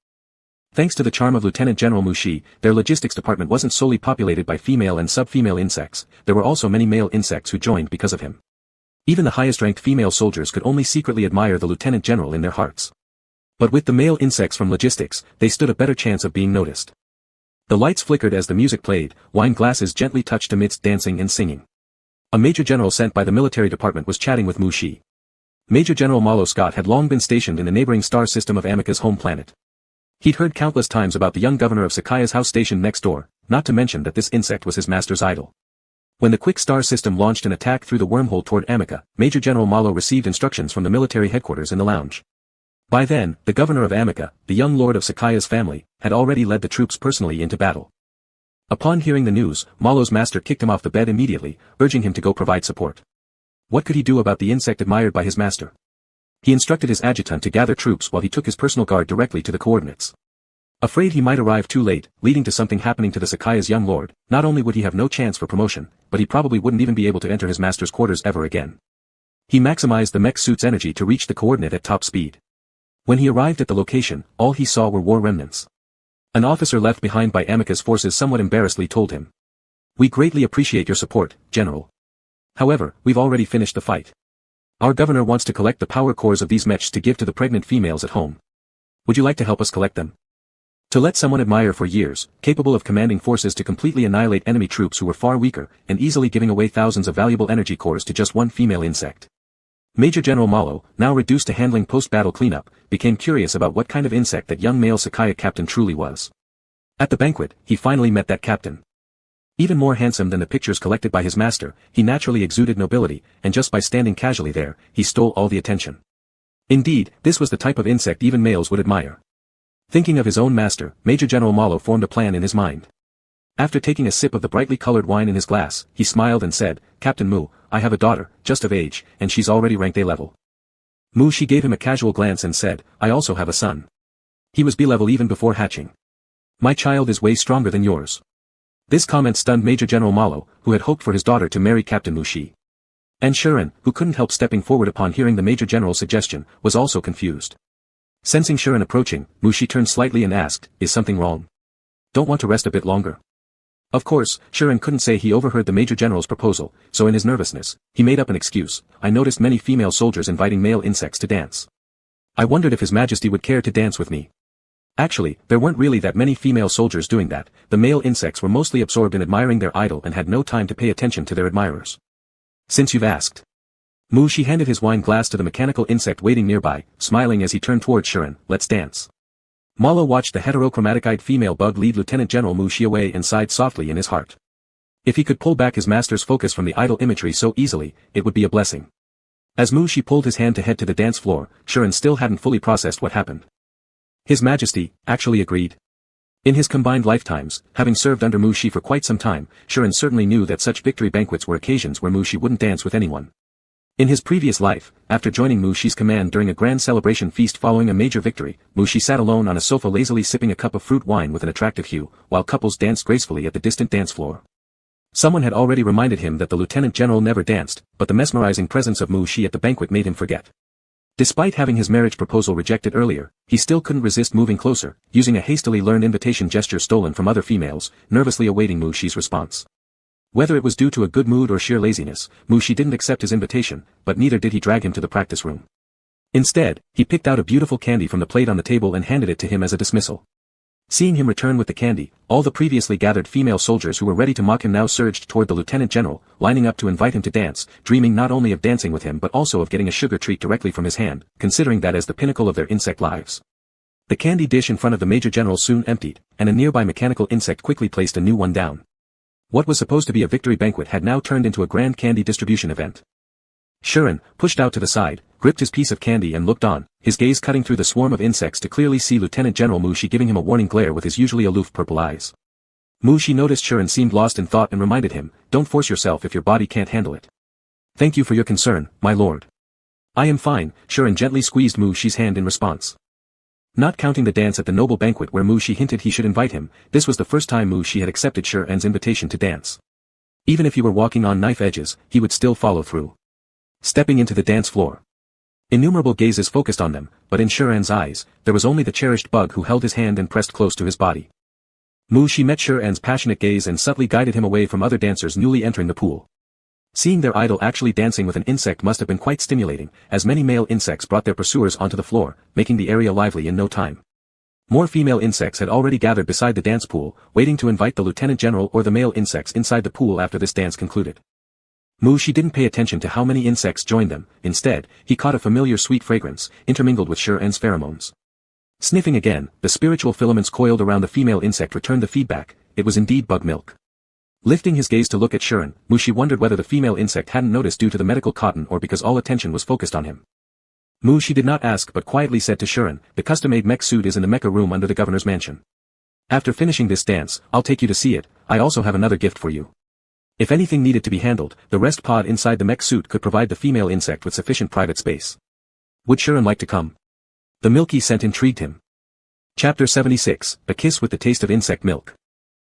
Thanks to the charm of Lieutenant General Mu Shi, their logistics department wasn't solely populated by female and sub-female insects, there were also many male insects who joined because of him. Even the highest-ranked female soldiers could only secretly admire the lieutenant general in their hearts. But with the male insects from logistics, they stood a better chance of being noticed. The lights flickered as the music played, wine glasses gently touched amidst dancing and singing. A major general sent by the military department was chatting with Mu Shi. Major General Malo Scott had long been stationed in the neighboring star system of Amica's home planet. He'd heard countless times about the young governor of Sakaya's house stationed next door, not to mention that this insect was his master's idol. When the quick star system launched an attack through the wormhole toward Amica, Major General Malo received instructions from the military headquarters in the lounge. By then, the governor of Amica, the young lord of Sakaya's family, had already led the troops personally into battle. Upon hearing the news, Malo's master kicked him off the bed immediately, urging him to go provide support. What could he do about the insect admired by his master? He instructed his adjutant to gather troops while he took his personal guard directly to the coordinates. Afraid he might arrive too late, leading to something happening to the Sakaya's young lord, not only would he have no chance for promotion, but he probably wouldn't even be able to enter his master's quarters ever again. He maximized the mech suit's energy to reach the coordinate at top speed. When he arrived at the location, all he saw were war remnants. An officer left behind by Amica's forces somewhat embarrassedly told him, "We greatly appreciate your support, General. However, we've already finished the fight. Our governor wants to collect the power cores of these mechs to give to the pregnant females at home. Would you like to help us collect them?" To let someone admire for years, capable of commanding forces to completely annihilate enemy troops who were far weaker, and easily giving away thousands of valuable energy cores to just one female insect. Major General Malo, now reduced to handling post-battle cleanup, became curious about what kind of insect that young male Sakaya captain truly was. At the banquet, he finally met that captain. Even more handsome than the pictures collected by his master, he naturally exuded nobility, and just by standing casually there, he stole all the attention. Indeed, this was the type of insect even males would admire. Thinking of his own master, Major General Malo formed a plan in his mind. After taking a sip of the brightly colored wine in his glass, he smiled and said, "Captain Mu, I have a daughter, just of age, and she's already ranked A level." Mu Shi gave him a casual glance and said, "I also have a son. He was B level even before hatching. My child is way stronger than yours." This comment stunned Major General Malo, who had hoped for his daughter to marry Captain Mu Shi. And Shirin, who couldn't help stepping forward upon hearing the Major General's suggestion, was also confused. Sensing Shirin approaching, Mu Shi turned slightly and asked, "Is something wrong? Don't want to rest a bit longer?" Of course, Shirin couldn't say he overheard the Major General's proposal, so in his nervousness, he made up an excuse. "I noticed many female soldiers inviting male insects to dance. I wondered if His Majesty would care to dance with me." Actually, there weren't really that many female soldiers doing that, the male insects were mostly absorbed in admiring their idol and had no time to pay attention to their admirers. "Since you've asked." Mu Shi handed his wine glass to the mechanical insect waiting nearby, smiling as he turned towards Shirin, "Let's dance." Malo watched the heterochromatic-eyed female bug lead Lieutenant General Mu Shi away and sighed softly in his heart. If he could pull back his master's focus from the idol imagery so easily, it would be a blessing. As Mu Shi pulled his hand to head to the dance floor, Shirin still hadn't fully processed what happened. His Majesty, actually agreed. In his combined lifetimes, having served under Mu Shi for quite some time, Shirin certainly knew that such victory banquets were occasions where Mu Shi wouldn't dance with anyone. In his previous life, after joining Mu Shi's command during a grand celebration feast following a major victory, Mu Shi sat alone on a sofa lazily sipping a cup of fruit wine with an attractive hue, while couples danced gracefully at the distant dance floor. Someone had already reminded him that the lieutenant general never danced, but the mesmerizing presence of Mu Shi at the banquet made him forget. Despite having his marriage proposal rejected earlier, he still couldn't resist moving closer, using a hastily learned invitation gesture stolen from other females, nervously awaiting Mu Shi's response. Whether it was due to a good mood or sheer laziness, Mu Shi didn't accept his invitation, but neither did he drag him to the practice room. Instead, he picked out a beautiful candy from the plate on the table and handed it to him as a dismissal. Seeing him return with the candy, all the previously gathered female soldiers who were ready to mock him now surged toward the lieutenant general, lining up to invite him to dance, dreaming not only of dancing with him but also of getting a sugar treat directly from his hand, considering that as the pinnacle of their insect lives. The candy dish in front of the major general soon emptied, and a nearby mechanical insect quickly placed a new one down. What was supposed to be a victory banquet had now turned into a grand candy distribution event. Shuren, pushed out to the side, gripped his piece of candy and looked on, his gaze cutting through the swarm of insects to clearly see Lieutenant General Mu Shi giving him a warning glare with his usually aloof purple eyes. Mu Shi noticed Shuren seemed lost in thought and reminded him, "Don't force yourself if your body can't handle it." "Thank you for your concern, my lord." "I am fine," Shuren gently squeezed Mu Shi's hand in response. Not counting the dance at the noble banquet where Mu Shi hinted he should invite him, this was the first time Mu Shi had accepted Shuren's invitation to dance. Even if he were walking on knife edges, he would still follow through. Stepping into the dance floor. Innumerable gazes focused on them, but in Shuren's eyes, there was only the cherished bug who held his hand and pressed close to his body. Mu Shi met Shuren's passionate gaze and subtly guided him away from other dancers newly entering the pool. Seeing their idol actually dancing with an insect must have been quite stimulating, as many male insects brought their pursuers onto the floor, making the area lively in no time. More female insects had already gathered beside the dance pool, waiting to invite the lieutenant general or the male insects inside the pool after this dance concluded. Mu Shi didn't pay attention to how many insects joined them, instead, he caught a familiar sweet fragrance, intermingled with Shuren's pheromones. Sniffing again, the spiritual filaments coiled around the female insect returned the feedback, it was indeed bug milk. Lifting his gaze to look at Shuren, Mu Shi wondered whether the female insect hadn't noticed due to the medical cotton or because all attention was focused on him. Mu Shi did not ask but quietly said to Shuren, "The custom-made mech suit is in the mecha room under the governor's mansion. After finishing this dance, I'll take you to see it. I also have another gift for you." If anything needed to be handled, the rest pod inside the mech suit could provide the female insect with sufficient private space. Would Shuren like to come? The milky scent intrigued him. Chapter 76, A Kiss with the Taste of Insect Milk.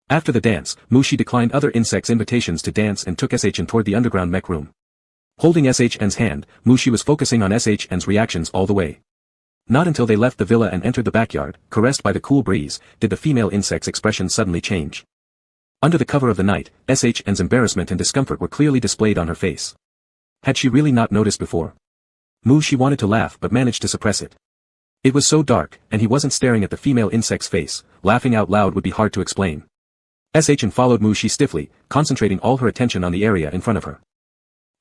After the dance, Mu Shi declined other insects' invitations to dance and took SHN toward the underground mech room. Holding SHN's hand, Mu Shi was focusing on SHN's reactions all the way. Not until they left the villa and entered the backyard, caressed by the cool breeze, did the female insect's expression suddenly change. Under the cover of the night, SHN's embarrassment and discomfort were clearly displayed on her face. Had she really not noticed before? Mu Shi wanted to laugh but managed to suppress it. It was so dark, and he wasn't staring at the female insect's face, laughing out loud would be hard to explain. SHN followed Mu Shi stiffly, concentrating all her attention on the area in front of her.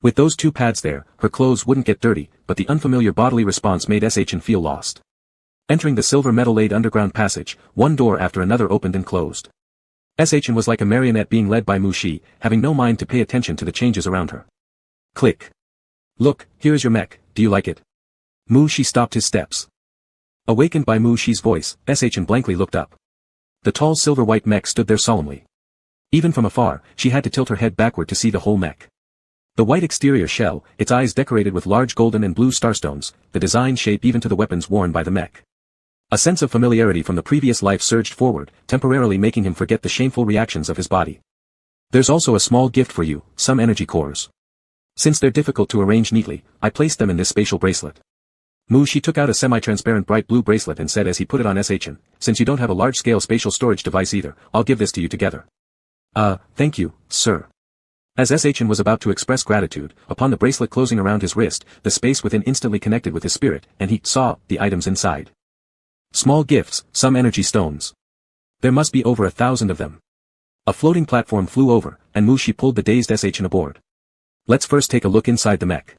With those two pads there, her clothes wouldn't get dirty, but the unfamiliar bodily response made SHN feel lost. Entering the silver metal-laid underground passage, one door after another opened and closed. SHN was like a marionette being led by Mu Shi, having no mind to pay attention to the changes around her. Click. "Look, here is your mech, do you like it?" Mu Shi stopped his steps. Awakened by Mu Shi's voice, SHN blankly looked up. The tall silver-white mech stood there solemnly. Even from afar, she had to tilt her head backward to see the whole mech. The white exterior shell, its eyes decorated with large golden and blue starstones, the design shape even to the weapons worn by the mech. A sense of familiarity from the previous life surged forward, temporarily making him forget the shameful reactions of his body. "There's also a small gift for you, some energy cores. Since they're difficult to arrange neatly, I placed them in this spatial bracelet." Mu Shi took out a semi-transparent bright blue bracelet and said as he put it on SHN, "Since you don't have a large-scale spatial storage device either, I'll give this to you together." Thank you, sir." As SHN was about to express gratitude, upon the bracelet closing around his wrist, the space within instantly connected with his spirit, and he saw the items inside. Small gifts, some energy stones. There must be over 1,000 of them. A floating platform flew over, and Mu Shi pulled the dazed SHN aboard. "Let's first take a look inside the mech.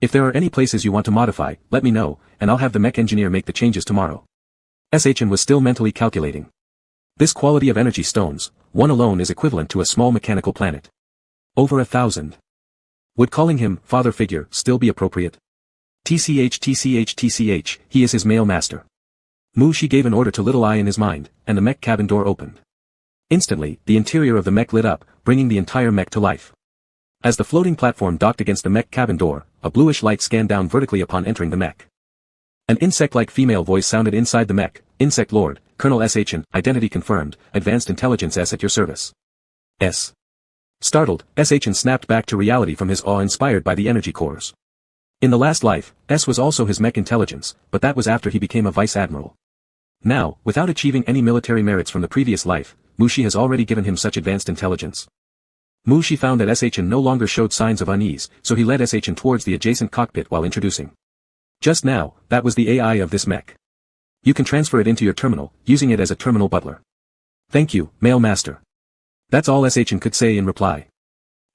If there are any places you want to modify, let me know, and I'll have the mech engineer make the changes tomorrow." SHN was still mentally calculating. This quality of energy stones, one alone is equivalent to a small mechanical planet. Over 1,000. Would calling him father figure still be appropriate? TCH, he is his male master. Mu Shi gave an order to Little Eye in his mind, and the mech cabin door opened. Instantly, the interior of the mech lit up, bringing the entire mech to life. As the floating platform docked against the mech cabin door, a bluish light scanned down vertically upon entering the mech. An insect-like female voice sounded inside the mech. Insect Lord, Colonel SHN, identity confirmed, advanced intelligence S at your service. S. Startled, SHN snapped back to reality from his awe inspired by the energy cores. In the last life, S was also his mech intelligence, but that was after he became a vice admiral. Now, without achieving any military merits from the previous life, Mushi has already given him such advanced intelligence. Mushi found that SHN no longer showed signs of unease, so he led SHN towards the adjacent cockpit while introducing. Just now, that was the AI of this mech. You can transfer it into your terminal, using it as a terminal butler. Thank you, male master. That's all SHN could say in reply.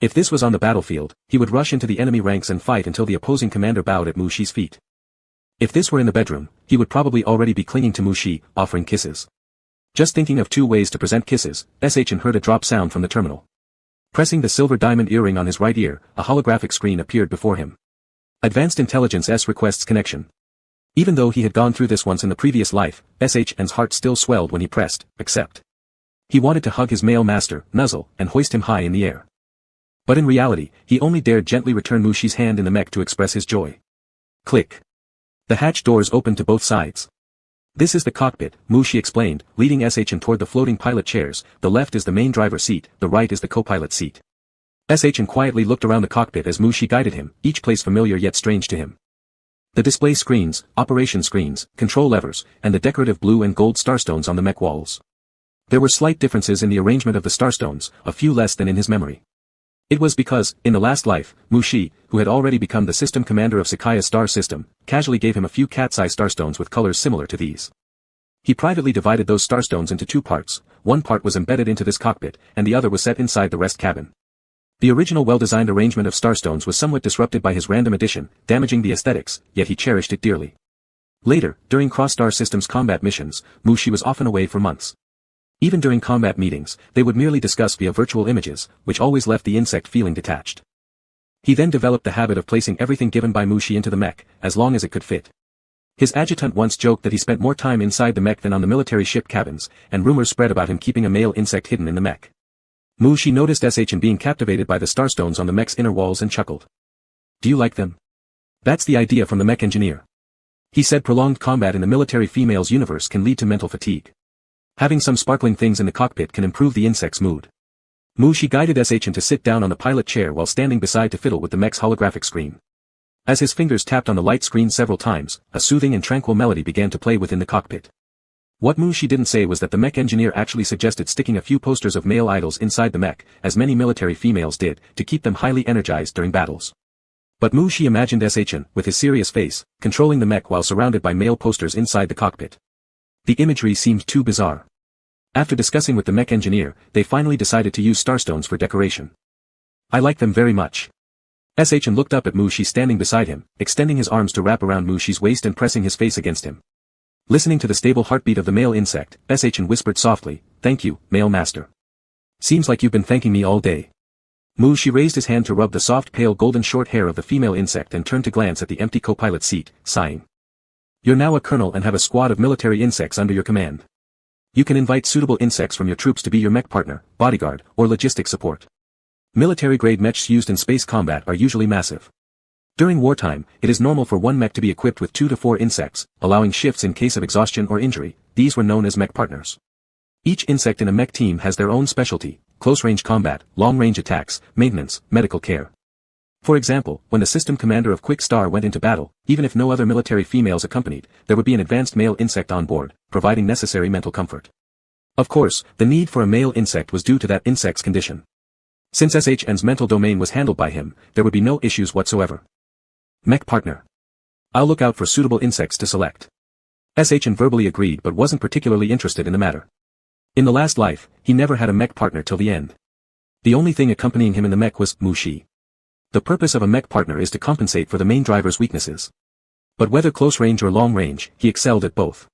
If this was on the battlefield, he would rush into the enemy ranks and fight until the opposing commander bowed at Mushi's feet. If this were in the bedroom, he would probably already be clinging to Mushi, offering kisses. Just thinking of 2 ways to present kisses, SHN heard a drop sound from the terminal. Pressing the silver diamond earring on his right ear, a holographic screen appeared before him. Advanced Intelligence S requests connection. Even though he had gone through this once in the previous life, SHN's heart still swelled when he pressed, accept. He wanted to hug his male master, nuzzle, and hoist him high in the air. But in reality, he only dared gently return Mushi's hand in the mech to express his joy. Click. The hatch doors opened to both sides. This is the cockpit, Mushi explained, leading SHN toward the floating pilot chairs. The left is the main driver seat, the right is the co-pilot seat. SHN quietly looked around the cockpit as Mushi guided him, each place familiar yet strange to him. The display screens, operation screens, control levers, and the decorative blue and gold starstones on the mech walls. There were slight differences in the arrangement of the starstones, a few less than in his memory. It was because, in the last life, Mushi, who had already become the system commander of Sakaya's star system, casually gave him a few cat's-eye starstones with colors similar to these. He privately divided those starstones into 2 parts, one part was embedded into this cockpit, and the other was set inside the rest cabin. The original well-designed arrangement of starstones was somewhat disrupted by his random addition, damaging the aesthetics, yet he cherished it dearly. Later, during cross-star systems combat missions, Mushi was often away for months. Even during combat meetings, they would merely discuss via virtual images, which always left the insect feeling detached. He then developed the habit of placing everything given by Mushi into the mech, as long as it could fit. His adjutant once joked that he spent more time inside the mech than on the military ship cabins, and rumors spread about him keeping a male insect hidden in the mech. Mushi noticed SHN being captivated by the starstones on the mech's inner walls and chuckled. Do you like them? That's the idea from the mech engineer. He said prolonged combat in the military female's universe can lead to mental fatigue. Having some sparkling things in the cockpit can improve the insect's mood. Mushi guided SHN to sit down on the pilot chair while standing beside to fiddle with the mech's holographic screen. As his fingers tapped on the light screen several times, a soothing and tranquil melody began to play within the cockpit. What Mushi didn't say was that the mech engineer actually suggested sticking a few posters of male idols inside the mech, as many military females did, to keep them highly energized during battles. But Mushi imagined SHN, with his serious face, controlling the mech while surrounded by male posters inside the cockpit. The imagery seemed too bizarre. After discussing with the mech engineer, they finally decided to use starstones for decoration. I like them very much. SHN looked up at Mushi standing beside him, extending his arms to wrap around Mushi's waist and pressing his face against him. Listening to the stable heartbeat of the male insect, SHN whispered softly, "Thank you, male master. Seems like you've been thanking me all day." Mushi raised his hand to rub the soft pale golden short hair of the female insect and turned to glance at the empty co-pilot seat, sighing. You're now a colonel and have a squad of military insects under your command. You can invite suitable insects from your troops to be your mech partner, bodyguard, or logistic support. Military-grade mechs used in space combat are usually massive. During wartime, it is normal for one mech to be equipped with 2 to 4 insects, allowing shifts in case of exhaustion or injury. These were known as mech partners. Each insect in a mech team has their own specialty: close-range combat, long-range attacks, maintenance, medical care. For example, when the system commander of Quick Star went into battle, even if no other military females accompanied, there would be an advanced male insect on board, providing necessary mental comfort. Of course, the need for a male insect was due to that insect's condition. Since SHN's mental domain was handled by him, there would be no issues whatsoever. Mech partner. I'll look out for suitable insects to select. SHN verbally agreed but wasn't particularly interested in the matter. In the last life, he never had a mech partner till the end. The only thing accompanying him in the mech was Mushi. The purpose of a mech partner is to compensate for the main driver's weaknesses. But whether close range or long range, he excelled at both.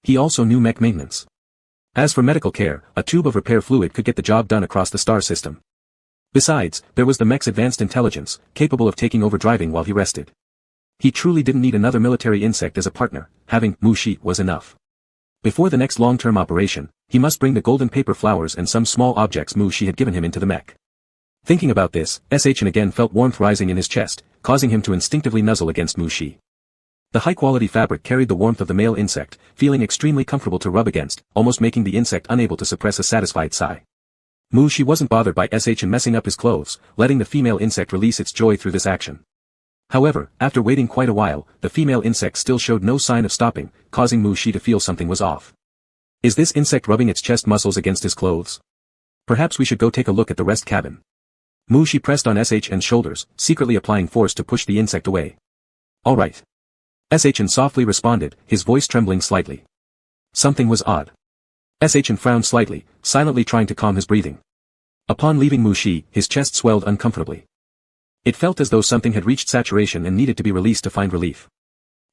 He also knew mech maintenance. As for medical care, a tube of repair fluid could get the job done across the star system. Besides, there was the mech's advanced intelligence, capable of taking over driving while he rested. He truly didn't need another military insect as a partner, having Mushi was enough. Before the next long-term operation, he must bring the golden paper flowers and some small objects Mushi had given him into the mech. Thinking about this, SHN again felt warmth rising in his chest, causing him to instinctively nuzzle against Mu-Shi. The high-quality fabric carried the warmth of the male insect, feeling extremely comfortable to rub against, almost making the insect unable to suppress a satisfied sigh. Mu-Shi wasn't bothered by Sh and messing up his clothes, letting the female insect release its joy through this action. However, after waiting quite a while, the female insect still showed no sign of stopping, causing Mu-Shi to feel something was off. Is this insect rubbing its chest muscles against his clothes? Perhaps we should go take a look at the rest cabin. Mu-Shi pressed on Sh's shoulders, secretly applying force to push the insect away. All right. Shn softly responded, his voice trembling slightly. Something was odd. Shn frowned slightly, silently trying to calm his breathing. Upon leaving Mu-Shi, his chest swelled uncomfortably. It felt as though something had reached saturation and needed to be released to find relief.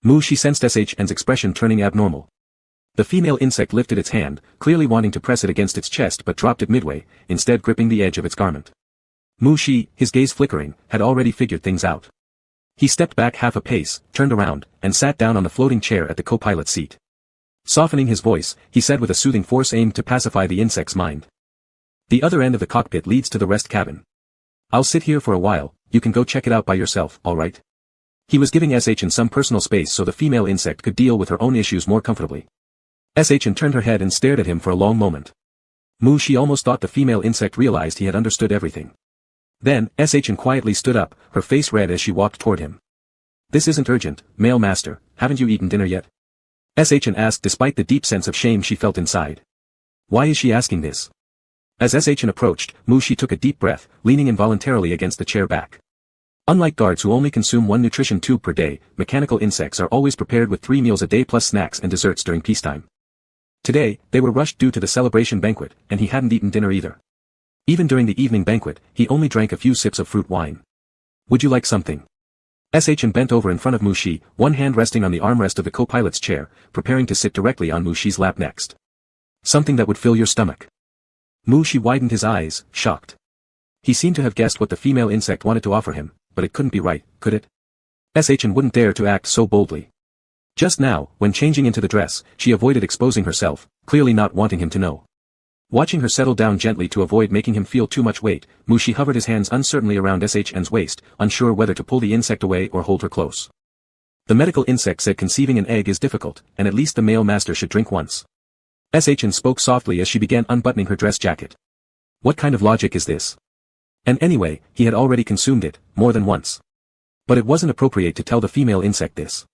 Mu-Shi sensed Sh's expression turning abnormal. The female insect lifted its hand, clearly wanting to press it against its chest but dropped it midway, instead gripping the edge of its garment. Mu-Shi, his gaze flickering, had already figured things out. He stepped back half a pace, turned around, and sat down on the floating chair at the co-pilot's seat. Softening his voice, he said with a soothing force aimed to pacify the insect's mind. The other end of the cockpit leads to the rest cabin. I'll sit here for a while, you can go check it out by yourself, alright? He was giving Shn some personal space so the female insect could deal with her own issues more comfortably. Shn turned her head and stared at him for a long moment. Mu-Shi almost thought the female insect realized he had understood everything. Then, Shn quietly stood up, her face red as she walked toward him. This isn't urgent, male master, haven't you eaten dinner yet? Shn asked despite the deep sense of shame she felt inside. Why is she asking this? As Shn approached, Mu-Shi took a deep breath, leaning involuntarily against the chair back. Unlike guards who only consume one nutrition tube per day, mechanical insects are always prepared with 3 meals a day plus snacks and desserts during peacetime. Today, they were rushed due to the celebration banquet, and he hadn't eaten dinner either. Even during the evening banquet, he only drank a few sips of fruit wine. Would you like something? Shn bent over in front of Mu-Shi, one hand resting on the armrest of the co-pilot's chair, preparing to sit directly on Mu-Shi's lap next. Something that would fill your stomach. Mu-Shi widened his eyes, shocked. He seemed to have guessed what the female insect wanted to offer him, but it couldn't be right, could it? Shn wouldn't dare to act so boldly. Just now, when changing into the dress, she avoided exposing herself, clearly not wanting him to know. Watching her settle down gently to avoid making him feel too much weight, Mu-Shi hovered his hands uncertainly around Shn's waist, unsure whether to pull the insect away or hold her close. The medical insect said conceiving an egg is difficult, and at least the male master should drink once. Shn spoke softly as she began unbuttoning her dress jacket. What kind of logic is this? And anyway, he had already consumed it, more than once. But it wasn't appropriate to tell the female insect this.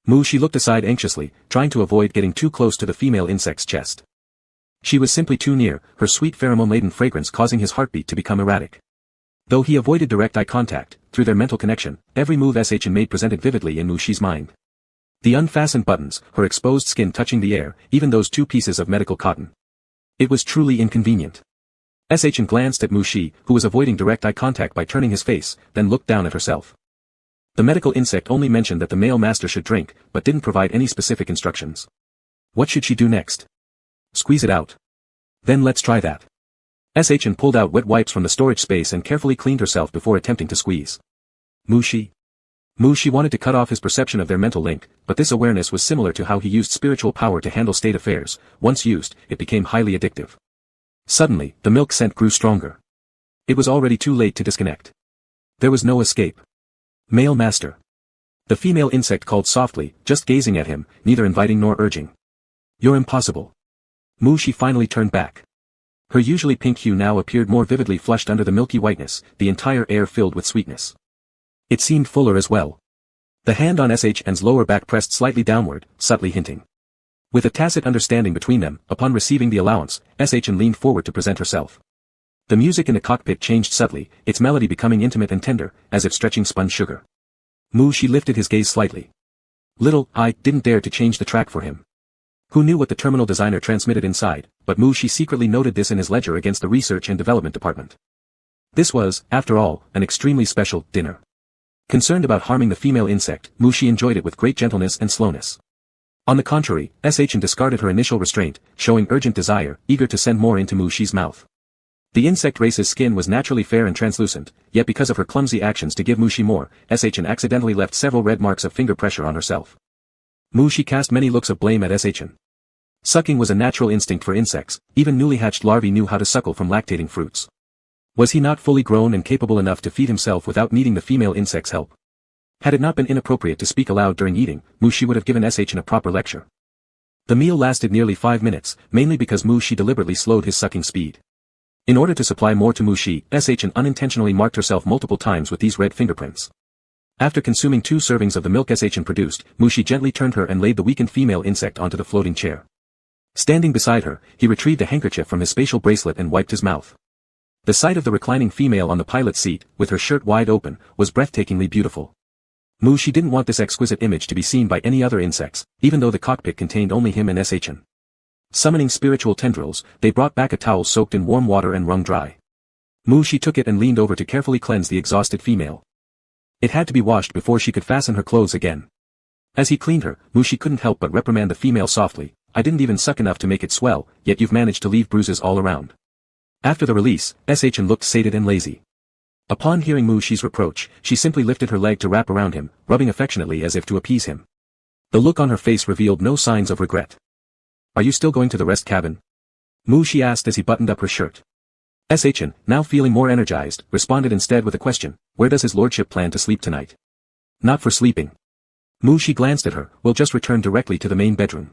Mu-Shi looked aside anxiously, trying to avoid getting too close to the female insect's chest. She was simply too near, her sweet pheromone-laden fragrance causing his heartbeat to become erratic. Though he avoided direct eye contact, through their mental connection, every move Shn made presented vividly in Mu-Shi's mind. The unfastened buttons, her exposed skin touching the air, even those 2 pieces of medical cotton. It was truly inconvenient. Shn glanced at Mu-Shi, who was avoiding direct eye contact by turning his face, then looked down at herself. The medical insect only mentioned that the male master should drink, but didn't provide any specific instructions. What should she do next? Squeeze it out. Then let's try that. Shn pulled out wet wipes from the storage space and carefully cleaned herself before attempting to squeeze. Mu-Shi. Mu-Shi wanted to cut off his perception of their mental link, but this awareness was similar to how he used spiritual power to handle state affairs. Once used, it became highly addictive. Suddenly, the milk scent grew stronger. It was already too late to disconnect. There was no escape. Male master. The female insect called softly, just gazing at him, neither inviting nor urging. You're impossible. Mu-Shi finally turned back. Her usually pink hue now appeared more vividly flushed under the milky whiteness, the entire air filled with sweetness. It seemed fuller as well. The hand on Shn's lower back pressed slightly downward, subtly hinting. With a tacit understanding between them, upon receiving the allowance, Shn leaned forward to present herself. The music in the cockpit changed subtly, its melody becoming intimate and tender, as if stretching spun sugar. Mu-Shi lifted his gaze slightly. Little, I didn't dare to change the track for him. Who knew what the terminal designer transmitted inside, but Mu-Shi secretly noted this in his ledger against the research and development department. This was, after all, an extremely special dinner. Concerned about harming the female insect, Mu-Shi enjoyed it with great gentleness and slowness. On the contrary, Shn discarded her initial restraint, showing urgent desire, eager to send more into Mu-Shi's mouth. The insect race's skin was naturally fair and translucent, yet because of her clumsy actions to give Mu-Shi more, Shn accidentally left several red marks of finger pressure on herself. Mu-Shi cast many looks of blame at Shn. Sucking was a natural instinct for insects, even newly hatched larvae knew how to suckle from lactating fruits. Was he not fully grown and capable enough to feed himself without needing the female insect's help? Had it not been inappropriate to speak aloud during eating, Mushi would have given Shin a proper lecture. The meal lasted nearly 5 minutes, mainly because Mushi deliberately slowed his sucking speed. In order to supply more to Mushi, Shin unintentionally marked herself multiple times with these red fingerprints. After consuming 2 servings of the milk Shin produced, Mushi gently turned her and laid the weakened female insect onto the floating chair. Standing beside her, he retrieved a handkerchief from his spatial bracelet and wiped his mouth. The sight of the reclining female on the pilot's seat, with her shirt wide open, was breathtakingly beautiful. Mushi didn't want this exquisite image to be seen by any other insects, even though the cockpit contained only him and Shin. Summoning spiritual tendrils, they brought back a towel soaked in warm water and wrung dry. Mushi took it and leaned over to carefully cleanse the exhausted female. It had to be washed before she could fasten her clothes again. As he cleaned her, Mushi couldn't help but reprimand the female softly. I didn't even suck enough to make it swell, yet you've managed to leave bruises all around. After the release, Shin looked sated and lazy. Upon hearing Mushi's reproach, she simply lifted her leg to wrap around him, rubbing affectionately as if to appease him. The look on her face revealed no signs of regret. Are you still going to the rest cabin? Mushi asked as he buttoned up her shirt. Shin, now feeling more energized, responded instead with a question, where does his lordship plan to sleep tonight? Not for sleeping. Mushi glanced at her, we'll just return directly to the main bedroom.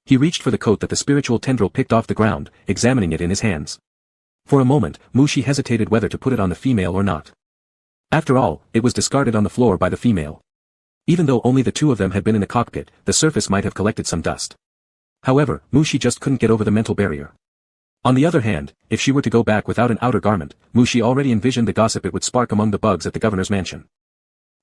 He reached for the coat that the spiritual tendril picked off the ground, examining it in his hands. For a moment, Mushi hesitated whether to put it on the female or not. After all, it was discarded on the floor by the female. Even though only the 2 of them had been in the cockpit, the surface might have collected some dust. However, Mushi just couldn't get over the mental barrier. On the other hand, if she were to go back without an outer garment, Mushi already envisioned the gossip it would spark among the bugs at the governor's mansion.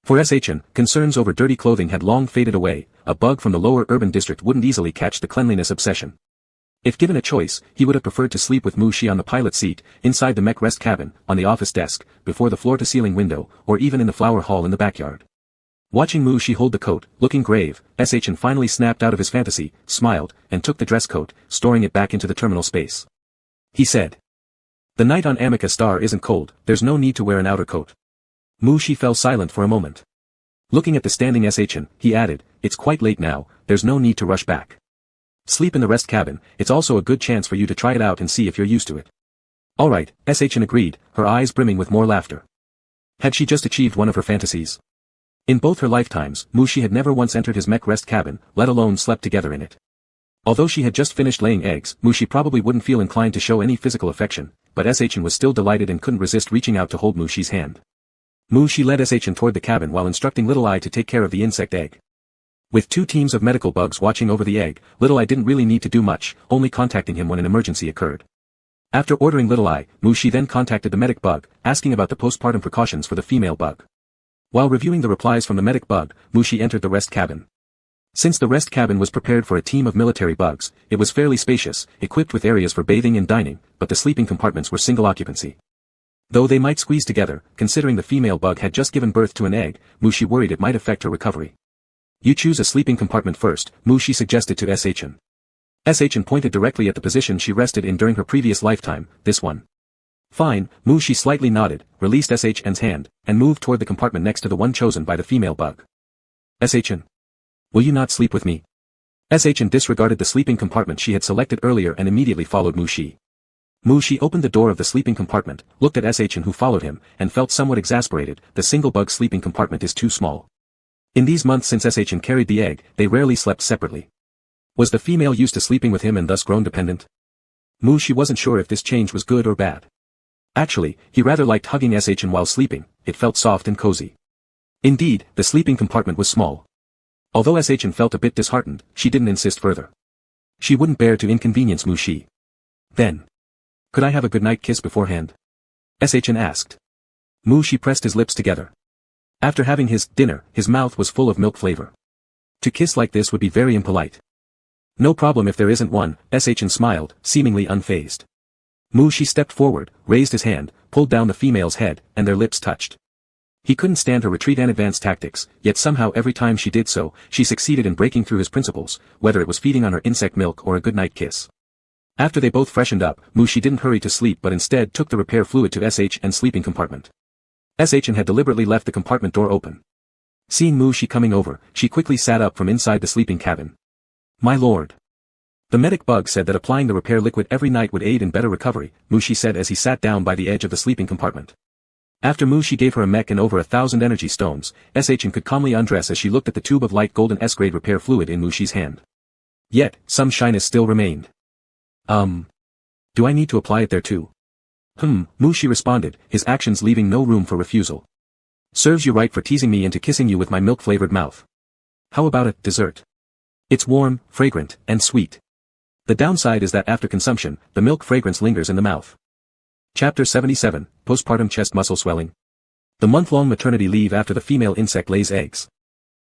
For Shin, concerns over dirty clothing had long faded away. A bug from the lower urban district wouldn't easily catch the cleanliness obsession. If given a choice, he would have preferred to sleep with Mushi on the pilot's seat, inside the mech rest cabin, on the office desk, before the floor-to-ceiling window, or even in the flower hall in the backyard. Watching Mushi hold the coat, looking grave, Shin finally snapped out of his fantasy, smiled, and took the dress coat, storing it back into the terminal space. He said, the night on Amica Star isn't cold, there's no need to wear an outer coat. Mushi fell silent for a moment. Looking at the standing Shin, he added, it's quite late now, there's no need to rush back. Sleep in the rest cabin, it's also a good chance for you to try it out and see if you're used to it. Alright, Shin agreed, her eyes brimming with more laughter. Had she just achieved one of her fantasies? In both her lifetimes, Mushi had never once entered his mech rest cabin, let alone slept together in it. Although she had just finished laying eggs, Mushi probably wouldn't feel inclined to show any physical affection, but Shin was still delighted and couldn't resist reaching out to hold Mushi's hand. Mushi led Shin toward the cabin while instructing Little Eye to take care of the insect egg. With 2 teams of medical bugs watching over the egg, Little Eye didn't really need to do much, only contacting him when an emergency occurred. After ordering Little Eye, Mushi then contacted the medic bug, asking about the postpartum precautions for the female bug. While reviewing the replies from the medic bug, Mushi entered the rest cabin. Since the rest cabin was prepared for a team of military bugs, it was fairly spacious, equipped with areas for bathing and dining, but the sleeping compartments were single occupancy. Though they might squeeze together, considering the female bug had just given birth to an egg, Mushi worried it might affect her recovery. You choose a sleeping compartment first, Mushi suggested to Shin. Shin pointed directly at the position she rested in during her previous lifetime, this one. Fine, Mushi slightly nodded, released Shin's hand, and moved toward the compartment next to the one chosen by the female bug. Shin. Will you not sleep with me? Shin disregarded the sleeping compartment she had selected earlier and immediately followed Mushi. Mushi opened the door of the sleeping compartment, looked at Shin who followed him, and felt somewhat exasperated. The single bug sleeping compartment is too small. In these months since Shin carried the egg, they rarely slept separately. Was the female used to sleeping with him and thus grown dependent? Mushi wasn't sure if this change was good or bad. Actually, he rather liked hugging Shin while sleeping, it felt soft and cozy. Indeed, the sleeping compartment was small. Although Shin felt a bit disheartened, she didn't insist further. She wouldn't bear to inconvenience Mushi. Then. Could I have a goodnight kiss beforehand? Shin asked. Mushi pressed his lips together. After having his dinner, his mouth was full of milk flavor. To kiss like this would be very impolite. No problem if there isn't one, Shin smiled, seemingly unfazed. Mushi stepped forward, raised his hand, pulled down the female's head, and their lips touched. He couldn't stand her retreat and advance tactics, yet somehow every time she did so, she succeeded in breaking through his principles, whether it was feeding on her insect milk or a goodnight kiss. After they both freshened up, Mushi didn't hurry to sleep but instead took the repair fluid to Shin's sleeping compartment. Shin had deliberately left the compartment door open. Seeing Mushi coming over, she quickly sat up from inside the sleeping cabin. My lord. The medic bug said that applying the repair liquid every night would aid in better recovery, Mushi said as he sat down by the edge of the sleeping compartment. After Mu Shi gave her a mech and over 1,000 energy stones, Shin could calmly undress as she looked at the tube of light golden S-grade repair fluid in Mu Shi's hand. Yet, some shyness still remained. Do I need to apply it there too? Mu Shi responded, his actions leaving no room for refusal. Serves you right for teasing me into kissing you with my milk-flavored mouth. How about a dessert? It's warm, fragrant, and sweet. The downside is that after consumption, the milk fragrance lingers in the mouth. Chapter 77, Postpartum Chest Muscle Swelling. The month-long maternity leave after the female insect lays eggs.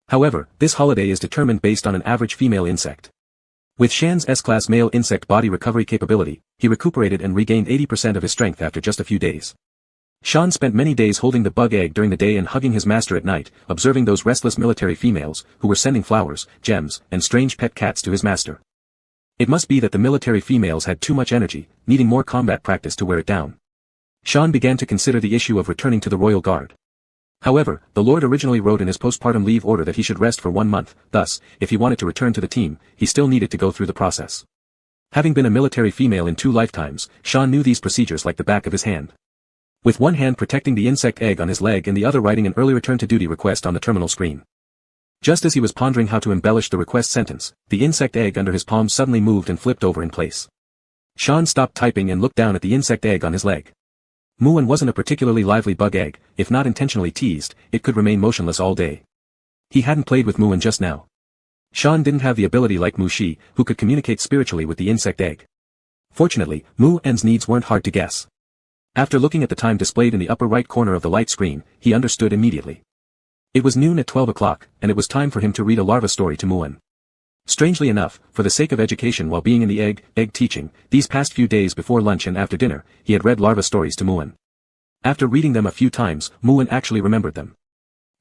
However, this holiday is determined based on an average female insect. With Shan's S-class male insect body recovery capability, he recuperated and regained 80% of his strength after just a few days. Shan spent many days holding the bug egg during the day and hugging his master at night, observing those restless military females, who were sending flowers, gems, and strange pet cats to his master. It must be that the military females had too much energy, needing more combat practice to wear it down. Shan began to consider the issue of returning to the royal guard. However, the Lord originally wrote in his postpartum leave order that he should rest for 1 month, thus, if he wanted to return to the team, he still needed to go through the process. Having been a military female in 2 lifetimes, Shan knew these procedures like the back of his hand. With one hand protecting the insect egg on his leg and the other writing an early return to duty request on the terminal screen. Just as he was pondering how to embellish the request sentence, the insect egg under his palm suddenly moved and flipped over in place. Shan stopped typing and looked down at the insect egg on his leg. Muon wasn't a particularly lively bug egg, if not intentionally teased, it could remain motionless all day. He hadn't played with Muon just now. Shan didn't have the ability like Mu Shi, who could communicate spiritually with the insect egg. Fortunately, Muon's needs weren't hard to guess. After looking at the time displayed in the upper right corner of the light screen, he understood immediately. It was noon at 12 o'clock, and it was time for him to read a larva story to Muon. Strangely enough, for the sake of education while being in the egg teaching, these past few days before lunch and after dinner, he had read larva stories to Muon. After reading them a few times, Muon actually remembered them.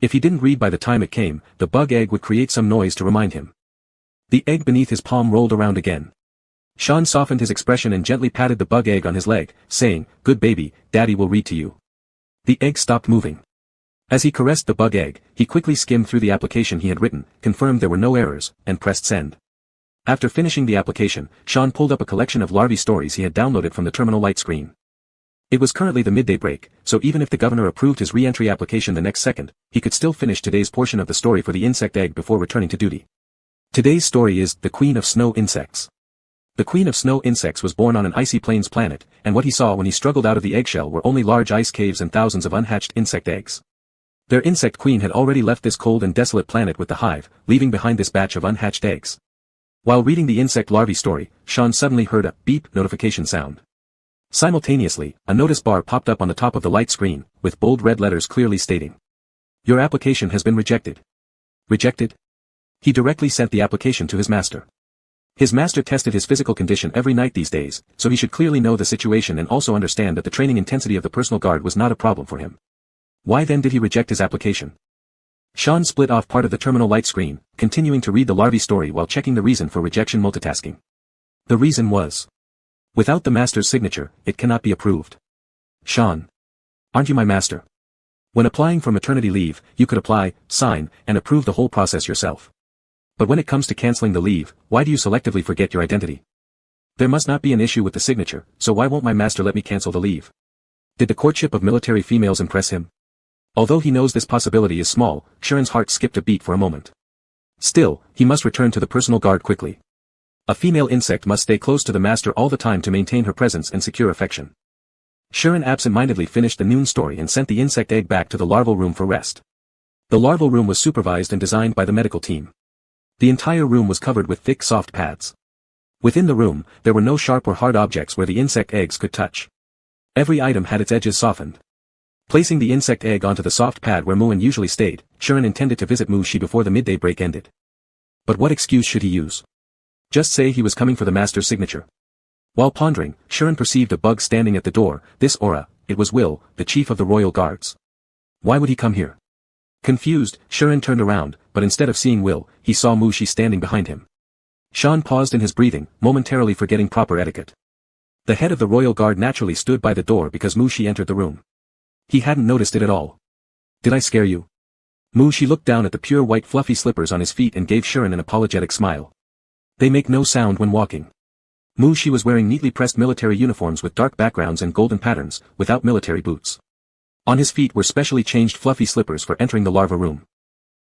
If he didn't read by the time it came, the bug egg would create some noise to remind him. The egg beneath his palm rolled around again. Shan softened his expression and gently patted the bug egg on his leg, saying, "Good baby, Daddy will read to you." The egg stopped moving. As he caressed the bug egg, he quickly skimmed through the application he had written, confirmed there were no errors, and pressed send. After finishing the application, Shan pulled up a collection of larvae stories he had downloaded from the terminal light screen. It was currently the midday break, so even if the governor approved his re-entry application the next second, he could still finish today's portion of the story for the insect egg before returning to duty. Today's story is The Queen of Snow Insects. The Queen of Snow Insects was born on an icy plains planet, and what he saw when he struggled out of the eggshell were only large ice caves and thousands of unhatched insect eggs. Their insect queen had already left this cold and desolate planet with the hive, leaving behind this batch of unhatched eggs. While reading the insect larvae story, Shan suddenly heard a beep notification sound. Simultaneously, a notice bar popped up on the top of the light screen, with bold red letters clearly stating, "Your application has been rejected." Rejected? He directly sent the application to his master. His master tested his physical condition every night these days, so he should clearly know the situation and also understand that the training intensity of the personal guard was not a problem for him. Why then did he reject his application? Shan split off part of the terminal light screen, continuing to read the larvae story while checking the reason for rejection multitasking. The reason was, without the master's signature, it cannot be approved. Shan. Aren't you my master? When applying for maternity leave, you could apply, sign, and approve the whole process yourself. But when it comes to canceling the leave, why do you selectively forget your identity? There must not be an issue with the signature, so why won't my master let me cancel the leave? Did the courtship of military females impress him? Although he knows this possibility is small, Sharon's heart skipped a beat for a moment. Still, he must return to the personal guard quickly. A female insect must stay close to the master all the time to maintain her presence and secure affection. Sharon absent-mindedly finished the noon story and sent the insect egg back to the larval room for rest. The larval room was supervised and designed by the medical team. The entire room was covered with thick soft pads. Within the room, there were no sharp or hard objects where the insect eggs could touch. Every item had its edges softened. Placing the insect egg onto the soft pad where Muon usually stayed, Sharon intended to visit Mu Shi before the midday break ended. But what excuse should he use? Just say he was coming for the master's signature. While pondering, Sharon perceived a bug standing at the door. This aura, it was Will, the chief of the royal guards. Why would he come here? Confused, Sharon turned around, but instead of seeing Will, he saw Mu Shi standing behind him. Shan paused in his breathing, momentarily forgetting proper etiquette. The head of the royal guard naturally stood by the door because Mu Shi entered the room. He hadn't noticed it at all. Did I scare you? Mu Shi looked down at the pure white fluffy slippers on his feet and gave Sharon an apologetic smile. They make no sound when walking. Mu Shi was wearing neatly pressed military uniforms with dark backgrounds and golden patterns, without military boots. On his feet were specially changed fluffy slippers for entering the larva room.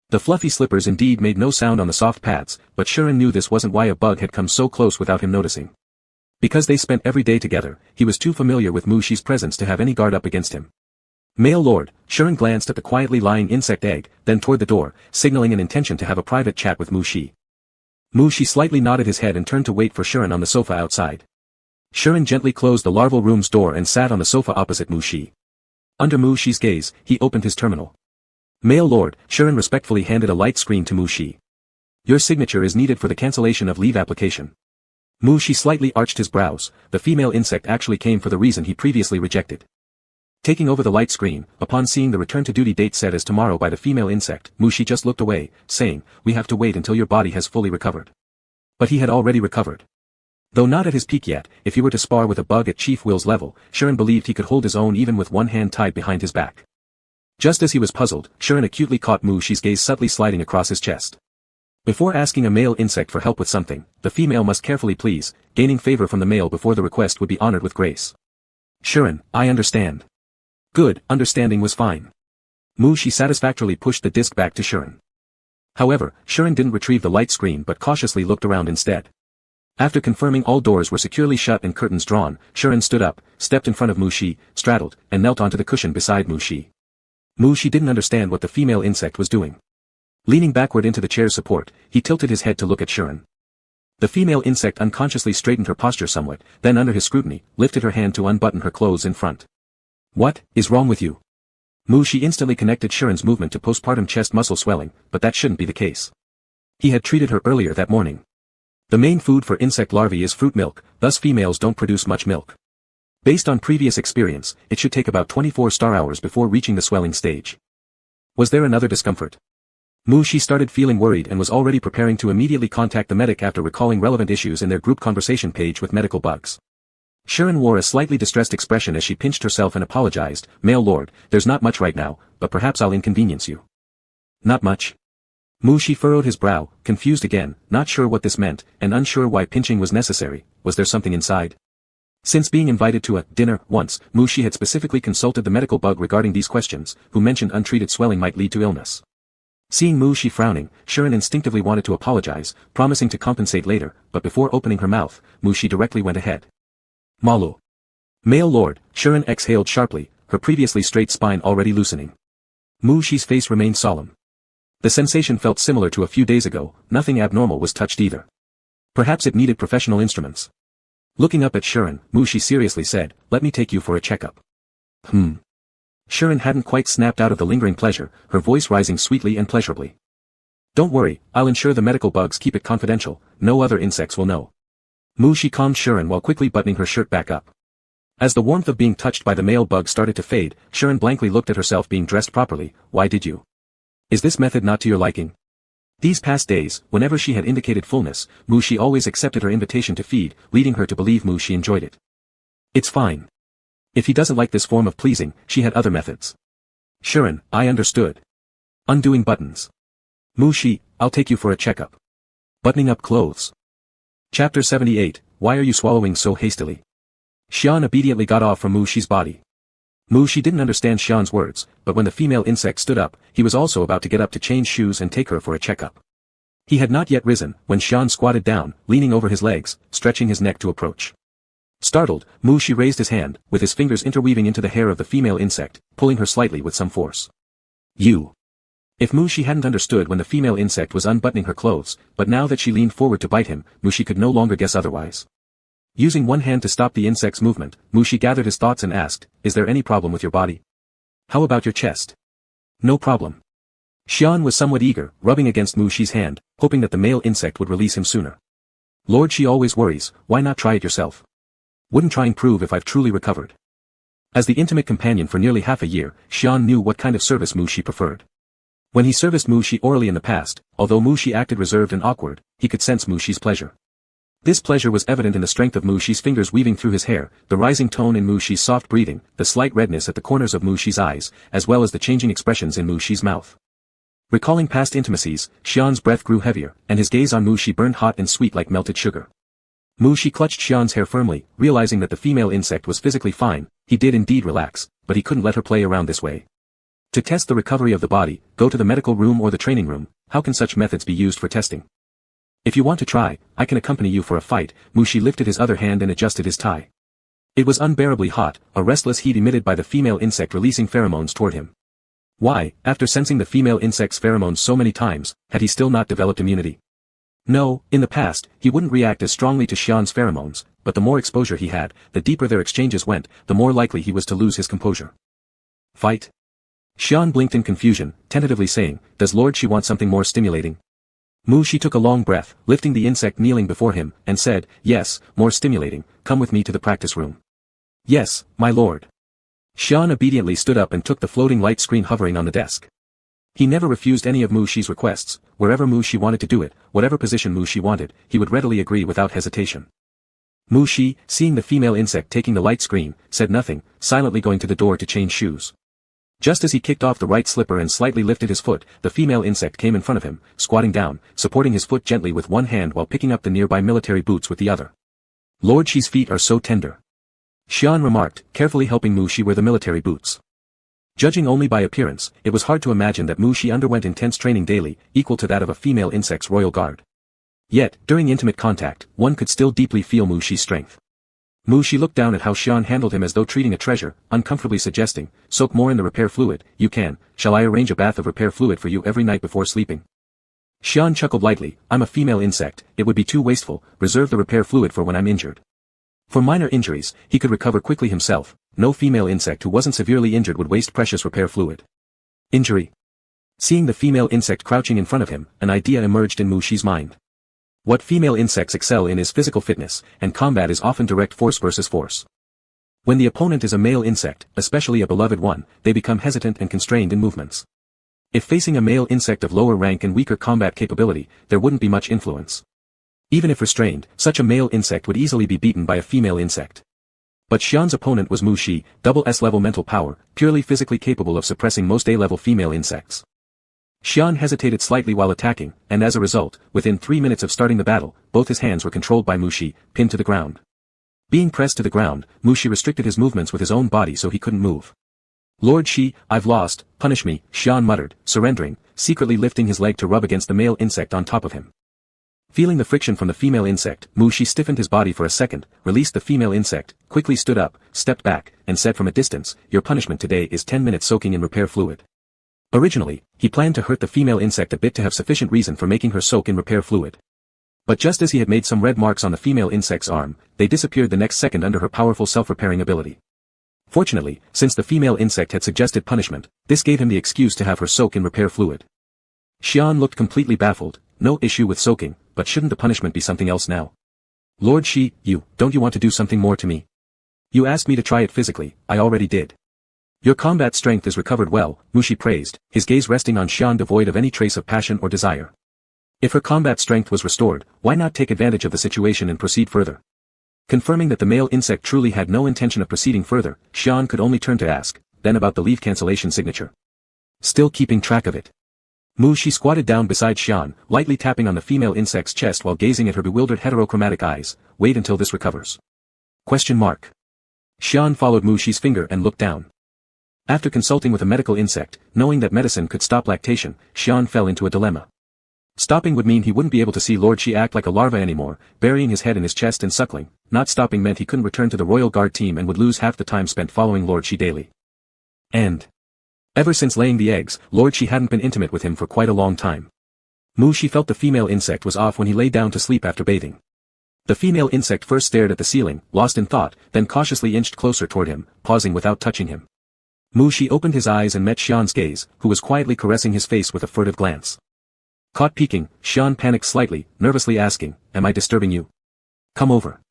The fluffy slippers indeed made no sound on the soft pads, but Shuren knew this wasn't why a bug had come so close without him noticing. Because they spent every day together, he was too familiar with Mushi's presence to have any guard up against him. Male Lord, Shuren glanced at the quietly lying insect egg, then toward the door, signaling an intention to have a private chat with Mushi. Mushi slightly nodded his head and turned to wait for Shuren on the sofa outside. Shuren gently closed the larval room's door and sat on the sofa opposite Mushi. Under Mushi's gaze, he opened his terminal. Male Lord, Shuren respectfully handed a light screen to Mushi. Your signature is needed for the cancellation of leave application. Mushi slightly arched his brows. The female insect actually came for the reason he previously rejected. Taking over the light screen, upon seeing the return to duty date set as tomorrow by the female insect, Mushi just looked away, saying, we have to wait until your body has fully recovered. But he had already recovered. Though not at his peak yet, if he were to spar with a bug at Chief Will's level, Shuren believed he could hold his own even with one hand tied behind his back. Just as he was puzzled, Shuren acutely caught Mushi's gaze subtly sliding across his chest. Before asking a male insect for help with something, the female must carefully please, gaining favor from the male before the request would be honored with grace. Shuren, I understand. Good, understanding was fine. Mushi satisfactorily pushed the disc back to Shuren. However, Shuren didn't retrieve the light screen but cautiously looked around instead. After confirming all doors were securely shut and curtains drawn, Shuren stood up, stepped in front of Mushi, straddled, and knelt onto the cushion beside Mushi. Mushi didn't understand what the female insect was doing. Leaning backward into the chair's support, he tilted his head to look at Shuren. The female insect unconsciously straightened her posture somewhat, then under his scrutiny, lifted her hand to unbutton her clothes in front. What is wrong with you? Mushi instantly connected Shuren's movement to postpartum chest muscle swelling, but that shouldn't be the case. He had treated her earlier that morning. The main food for insect larvae is fruit milk, thus females don't produce much milk. Based on previous experience, it should take about 24 star hours before reaching the swelling stage. Was there another discomfort? Mushi started feeling worried and was already preparing to immediately contact the medic after recalling relevant issues in their group conversation page with medical bugs. Shuren wore a slightly distressed expression as she pinched herself and apologized, Male Lord, there's not much right now, but perhaps I'll inconvenience you. Not much. Mushi furrowed his brow, confused again, not sure what this meant, and unsure why pinching was necessary. Was there something inside? Since being invited to a dinner once, Mushi had specifically consulted the medical bug regarding these questions, who mentioned untreated swelling might lead to illness. Seeing Mushi frowning, Shuren instinctively wanted to apologize, promising to compensate later, but before opening her mouth, Mushi directly went ahead. Malu. Male Lord, Shuren exhaled sharply, her previously straight spine already loosening. Mushi's face remained solemn. The sensation felt similar to a few days ago, nothing abnormal was touched either. Perhaps it needed professional instruments. Looking up at Shuren, Mushi seriously said, let me take you for a checkup. Shuren hadn't quite snapped out of the lingering pleasure, her voice rising sweetly and pleasurably. Don't worry, I'll ensure the medical bugs keep it confidential, no other insects will know. Mushi calmed Shuren while quickly buttoning her shirt back up. As the warmth of being touched by the male bug started to fade, Shuren blankly looked at herself being dressed properly. Why did you? Is this method not to your liking? These past days, whenever she had indicated fullness, Mushi always accepted her invitation to feed, leading her to believe Mushi enjoyed it. It's fine. If he doesn't like this form of pleasing, she had other methods. Shuren, I understood. Undoing buttons. Mushi, I'll take you for a checkup. Buttoning up clothes. Chapter 78, Why are you swallowing so hastily? Xian obediently got off from Mushi's body. Mushi didn't understand Xian's words, but when the female insect stood up, he was also about to get up to change shoes and take her for a checkup. He had not yet risen, when Xian squatted down, leaning over his legs, stretching his neck to approach. Startled, Mushi raised his hand, with his fingers interweaving into the hair of the female insect, pulling her slightly with some force. You. If Mushi hadn't understood when the female insect was unbuttoning her clothes, but now that she leaned forward to bite him, Mushi could no longer guess otherwise. Using one hand to stop the insect's movement, Mushi gathered his thoughts and asked, is there any problem with your body? How about your chest? No problem. Xian was somewhat eager, rubbing against Mushi's hand, hoping that the male insect would release him sooner. Lord, she always worries, why not try it yourself? Wouldn't trying prove if I've truly recovered? As the intimate companion for nearly half a year, Xian knew what kind of service Mushi preferred. When he serviced Mushi orally in the past, although Mushi acted reserved and awkward, he could sense Mushi's pleasure. This pleasure was evident in the strength of Mushi's fingers weaving through his hair, the rising tone in Mushi's soft breathing, the slight redness at the corners of Mushi's eyes, as well as the changing expressions in Mushi's mouth. Recalling past intimacies, Xian's breath grew heavier, and his gaze on Mushi burned hot and sweet like melted sugar. Mushi clutched Xian's hair firmly, realizing that the female insect was physically fine. He did indeed relax, but he couldn't let her play around this way. To test the recovery of the body, go to the medical room or the training room. How can such methods be used for testing? If you want to try, I can accompany you for a fight. Mushi lifted his other hand and adjusted his tie. It was unbearably hot, a restless heat emitted by the female insect releasing pheromones toward him. Why, after sensing the female insect's pheromones so many times, had he still not developed immunity? No, in the past, he wouldn't react as strongly to Xian's pheromones, but the more exposure he had, the deeper their exchanges went, the more likely he was to lose his composure. Fight? Xian blinked in confusion, tentatively saying, does Lord Shi want something more stimulating? Mu Shi took a long breath, lifting the insect kneeling before him, and said, yes, more stimulating, come with me to the practice room. Yes, my lord. Xian obediently stood up and took the floating light screen hovering on the desk. He never refused any of Mu Shi's requests. Wherever Mu Shi wanted to do it, whatever position Mu Shi wanted, he would readily agree without hesitation. Mu Shi, seeing the female insect taking the light screen, said nothing, silently going to the door to change shoes. Just as he kicked off the right slipper and slightly lifted his foot, the female insect came in front of him, squatting down, supporting his foot gently with one hand while picking up the nearby military boots with the other. Lord Shi's feet are so tender. Xian remarked, carefully helping Mu Shi wear the military boots. Judging only by appearance, it was hard to imagine that Mu Shi underwent intense training daily, equal to that of a female insect's royal guard. Yet, during intimate contact, one could still deeply feel Mu Shi's strength. Mu Shi looked down at how Xian handled him as though treating a treasure, uncomfortably suggesting, soak more in the repair fluid. You can. Shall I arrange a bath of repair fluid for you every night before sleeping? Xian chuckled lightly, I'm a female insect, it would be too wasteful, reserve the repair fluid for when I'm injured. For minor injuries, he could recover quickly himself. No female insect who wasn't severely injured would waste precious repair fluid. Injury. Seeing the female insect crouching in front of him, an idea emerged in Mu Shi's mind. What female insects excel in is physical fitness, and combat is often direct force versus force. When the opponent is a male insect, especially a beloved one, they become hesitant and constrained in movements. If facing a male insect of lower rank and weaker combat capability, there wouldn't be much influence. Even if restrained, such a male insect would easily be beaten by a female insect. But Xian's opponent was Mu Shi, double S-level mental power, purely physically capable of suppressing most A-level female insects. Xian hesitated slightly while attacking, and as a result, within 3 minutes of starting the battle, both his hands were controlled by Mu Shi, pinned to the ground. Being pressed to the ground, Mu Shi restricted his movements with his own body so he couldn't move. Lord Shi, I've lost, punish me, Xian muttered, surrendering, secretly lifting his leg to rub against the male insect on top of him. Feeling the friction from the female insect, Mu Shi stiffened his body for a second, released the female insect, quickly stood up, stepped back, and said from a distance, your punishment today is 10 minutes soaking in repair fluid. Originally, he planned to hurt the female insect a bit to have sufficient reason for making her soak in repair fluid. But just as he had made some red marks on the female insect's arm, they disappeared the next second under her powerful self-repairing ability. Fortunately, since the female insect had suggested punishment, this gave him the excuse to have her soak in repair fluid. Xian looked completely baffled, no issue with soaking, but shouldn't the punishment be something else now? Lord Shi, don't you want to do something more to me? You asked me to try it physically, I already did. Your combat strength is recovered well, Mu Shi praised, his gaze resting on Xian devoid of any trace of passion or desire. If her combat strength was restored, why not take advantage of the situation and proceed further? Confirming that the male insect truly had no intention of proceeding further, Xian could only turn to ask, then about the leave cancellation signature. Still keeping track of it. Mu Shi squatted down beside Xian, lightly tapping on the female insect's chest while gazing at her bewildered heterochromatic eyes. Wait until this recovers. Question mark. Xian followed Mu Shi's finger and looked down. After consulting with a medical insect, knowing that medicine could stop lactation, Xian fell into a dilemma. Stopping would mean he wouldn't be able to see Lord Shi act like a larva anymore, burying his head in his chest and suckling. Not stopping meant he couldn't return to the Royal Guard team and would lose half the time spent following Lord Shi daily. And ever since laying the eggs, Lord Shi hadn't been intimate with him for quite a long time. Mu Shi felt the female insect was off when he lay down to sleep after bathing. The female insect first stared at the ceiling, lost in thought, then cautiously inched closer toward him, pausing without touching him. Mu Shi opened his eyes and met Xian's gaze, who was quietly caressing his face with a furtive glance. Caught peeking, Xian panicked slightly, nervously asking, am I disturbing you? Come over.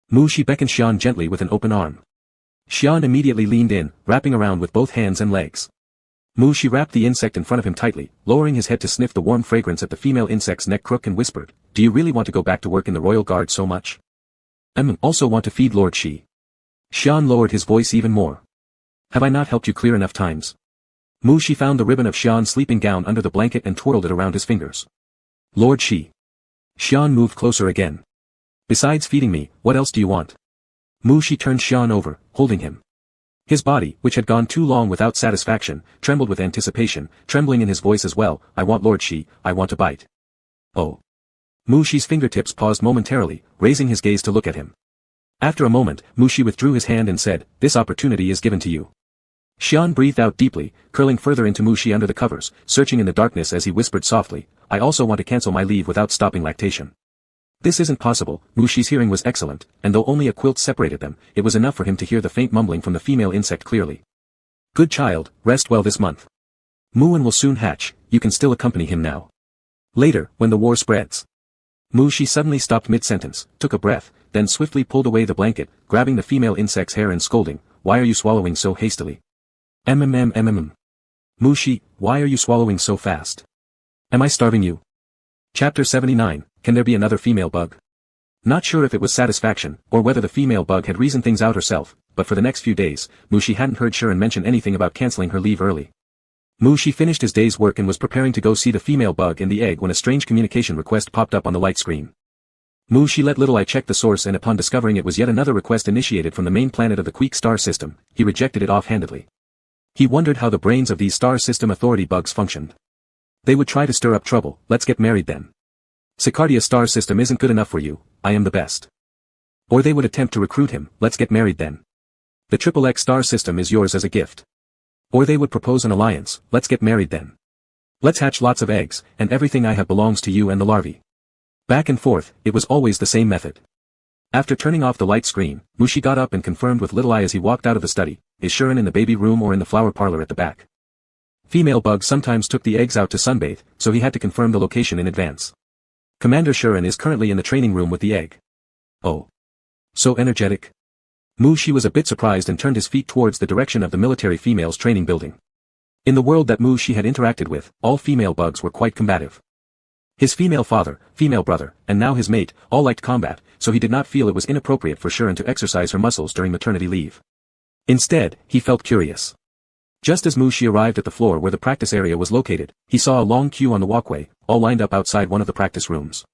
Mu Shi beckoned Xian gently with an open arm. Xian immediately leaned in, wrapping around with both hands and legs. Mu Shi wrapped the insect in front of him tightly, lowering his head to sniff the warm fragrance at the female insect's neck crook and whispered, do you really want to go back to work in the Royal Guard so much? Also want to feed Lord Shi. Xian lowered his voice even more. Have I not helped you clear enough times? Mu Shi found the ribbon of Xian's sleeping gown under the blanket and twirled it around his fingers. Lord Shi. Xian moved closer again. Besides feeding me, what else do you want? Mu Shi turned Xian over, holding him. His body, which had gone too long without satisfaction, trembled with anticipation, trembling in his voice as well. I want Lord Shi, I want to bite. Oh. Mu Shi's fingertips paused momentarily, raising his gaze to look at him. After a moment, Mu Shi withdrew his hand and said, this opportunity is given to you. Xian breathed out deeply, curling further into Mu Shi under the covers, searching in the darkness as he whispered softly, I also want to cancel my leave without stopping lactation. This isn't possible. Mu Shi's hearing was excellent, and though only a quilt separated them, it was enough for him to hear the faint mumbling from the female insect clearly. Good child, rest well this month. Muin will soon hatch, you can still accompany him now. Later, when the war spreads. Mu Shi suddenly stopped mid-sentence, took a breath, then swiftly pulled away the blanket, grabbing the female insect's hair and scolding, why are you swallowing so hastily? Mu Shi, why are you swallowing so fast? Am I starving you? Chapter 79, Can there be another female bug? Not sure if it was satisfaction, or whether the female bug had reasoned things out herself, but for the next few days, Mu Shi hadn't heard Sharon mention anything about cancelling her leave early. Mu Shi finished his day's work and was preparing to go see the female bug in the egg when a strange communication request popped up on the light screen. Mu Shi let Little Eye check the source, and upon discovering it was yet another request initiated from the main planet of the Queek star system, he rejected it offhandedly. He wondered how the brains of these star system authority bugs functioned. They would try to stir up trouble. Let's get married then. Sicardia star system isn't good enough for you, I am the best. Or they would attempt to recruit him. Let's get married then. The XXX star system is yours as a gift. Or they would propose an alliance. Let's get married then. Let's hatch lots of eggs, and everything I have belongs to you and the larvae. Back and forth, it was always the same method. After turning off the light screen, Mu Shi got up and confirmed with Little Eye as he walked out of the study, is Sharon in the baby room or in the flower parlor at the back? Female bug sometimes took the eggs out to sunbathe, so he had to confirm the location in advance. Commander Sharon is currently in the training room with the egg. Oh. So energetic. Mu Shi was a bit surprised and turned his feet towards the direction of the military females training building. In the world that Mu Shi had interacted with, all female bugs were quite combative. His female father, female brother, and now his mate, all liked combat, so he did not feel it was inappropriate for Sharon to exercise her muscles during maternity leave. Instead, he felt curious. Just as Mu Shi arrived at the floor where the practice area was located, he saw a long queue on the walkway, all lined up outside one of the practice rooms.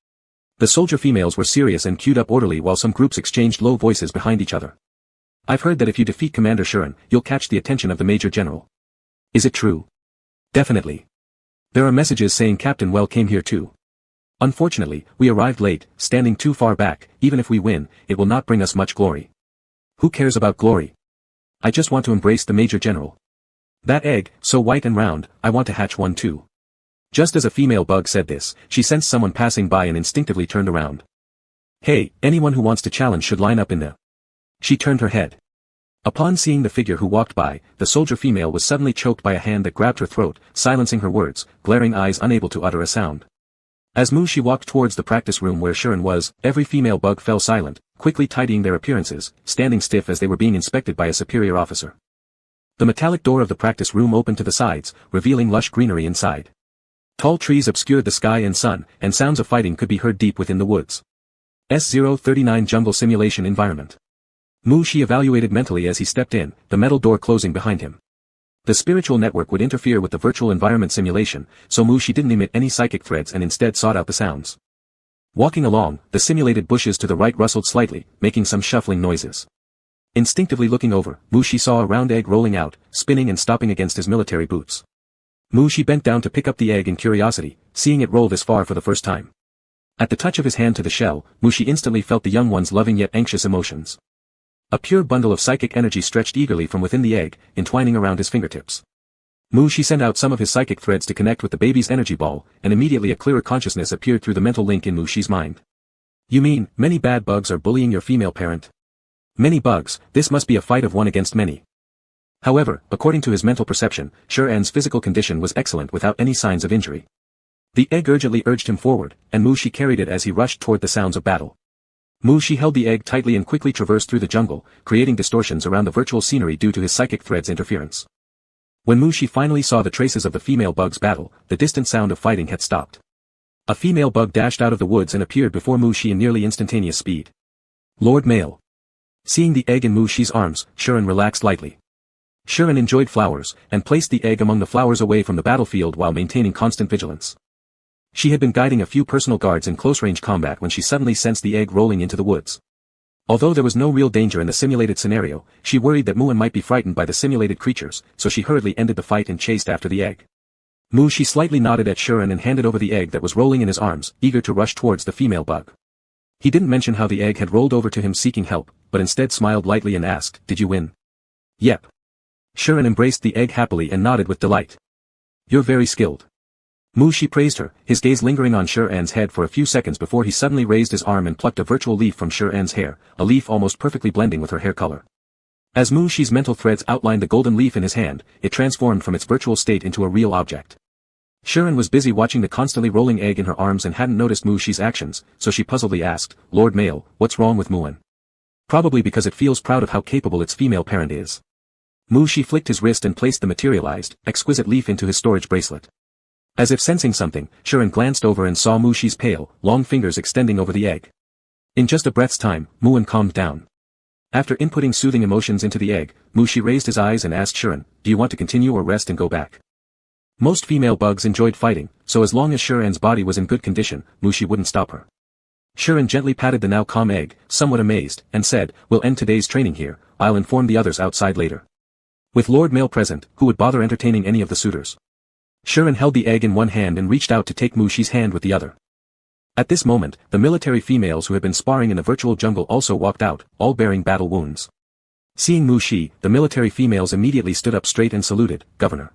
The soldier females were serious and queued up orderly while some groups exchanged low voices behind each other. I've heard that if you defeat Commander Sharon, you'll catch the attention of the Major General. Is it true? Definitely. There are messages saying Captain Well came here too. Unfortunately, we arrived late, standing too far back. Even if we win, it will not bring us much glory. Who cares about glory? I just want to embrace the Major General. That egg, so white and round, I want to hatch one too. Just as a female bug said this, she sensed someone passing by and instinctively turned around. Hey, anyone who wants to challenge should line up in there. She turned her head. Upon seeing the figure who walked by, the soldier female was suddenly choked by a hand that grabbed her throat, silencing her words, glaring eyes unable to utter a sound. As Mu Shi walked towards the practice room where Sharon was, every female bug fell silent, quickly tidying their appearances, standing stiff as they were being inspected by a superior officer. The metallic door of the practice room opened to the sides, revealing lush greenery inside. Tall trees obscured the sky and sun, and sounds of fighting could be heard deep within the woods. S039 Jungle Simulation Environment. Mu Shi evaluated mentally as he stepped in, the metal door closing behind him. The spiritual network would interfere with the virtual environment simulation, so Mu Shi didn't emit any psychic threads and instead sought out the sounds. Walking along, the simulated bushes to the right rustled slightly, making some shuffling noises. Instinctively looking over, Mu Shi saw a round egg rolling out, spinning and stopping against his military boots. Mu Shi bent down to pick up the egg in curiosity, seeing it roll this far for the first time. At the touch of his hand to the shell, Mu Shi instantly felt the young one's loving yet anxious emotions. A pure bundle of psychic energy stretched eagerly from within the egg, entwining around his fingertips. Mu Shi sent out some of his psychic threads to connect with the baby's energy ball, and immediately a clearer consciousness appeared through the mental link in Mu Shi's mind. You mean, many bad bugs are bullying your female parent? Many bugs, this must be a fight of one against many. However, according to his mental perception, Sharon's physical condition was excellent without any signs of injury. The egg urgently urged him forward, and Mu Shi carried it as he rushed toward the sounds of battle. Mu Shi held the egg tightly and quickly traversed through the jungle, creating distortions around the virtual scenery due to his psychic thread's interference. When Mu Shi finally saw the traces of the female bug's battle, the distant sound of fighting had stopped. A female bug dashed out of the woods and appeared before Mu Shi in nearly instantaneous speed. Lord Male. Seeing the egg in Mu Shi's arms, Sharon relaxed lightly. Sharon enjoyed flowers, and placed the egg among the flowers away from the battlefield while maintaining constant vigilance. She had been guiding a few personal guards in close-range combat when she suddenly sensed the egg rolling into the woods. Although there was no real danger in the simulated scenario, she worried that Muon might be frightened by the simulated creatures, so she hurriedly ended the fight and chased after the egg. She slightly nodded at Shuren and handed over the egg that was rolling in his arms, eager to rush towards the female bug. He didn't mention how the egg had rolled over to him seeking help, but instead smiled lightly and asked, "Did you win?" "Yep." Shuren embraced the egg happily and nodded with delight. "You're very skilled." She praised her, his gaze lingering on Shuren's head for a few seconds before he suddenly raised his arm and plucked a virtual leaf from Shuren's hair, a leaf almost perfectly blending with her hair color. As She's mental threads outlined the golden leaf in his hand, it transformed from its virtual state into a real object. Shuren was busy watching the constantly rolling egg in her arms and hadn't noticed She's actions, so she puzzledly asked, "Lord Male, what's wrong with Muon?" "Probably because it feels proud of how capable its female parent is." She flicked his wrist and placed the materialized, exquisite leaf into his storage bracelet. As if sensing something, Shuren glanced over and saw She's pale, long fingers extending over the egg. In just a breath's time, Muon calmed down. After inputting soothing emotions into the egg, She raised his eyes and asked Shuren, "Do you want to continue or rest and go back?" Most female bugs enjoyed fighting, so as long as Shuren's body was in good condition, She wouldn't stop her. Shuren gently patted the now calm egg, somewhat amazed, and said, "We'll end today's training here, I'll inform the others outside later." With Lord Male present, who would bother entertaining any of the suitors? Shuren held the egg in one hand and reached out to take She's hand with the other. At this moment, the military females who had been sparring in the virtual jungle also walked out, all bearing battle wounds. Seeing She, the military females immediately stood up straight and saluted, "Governor."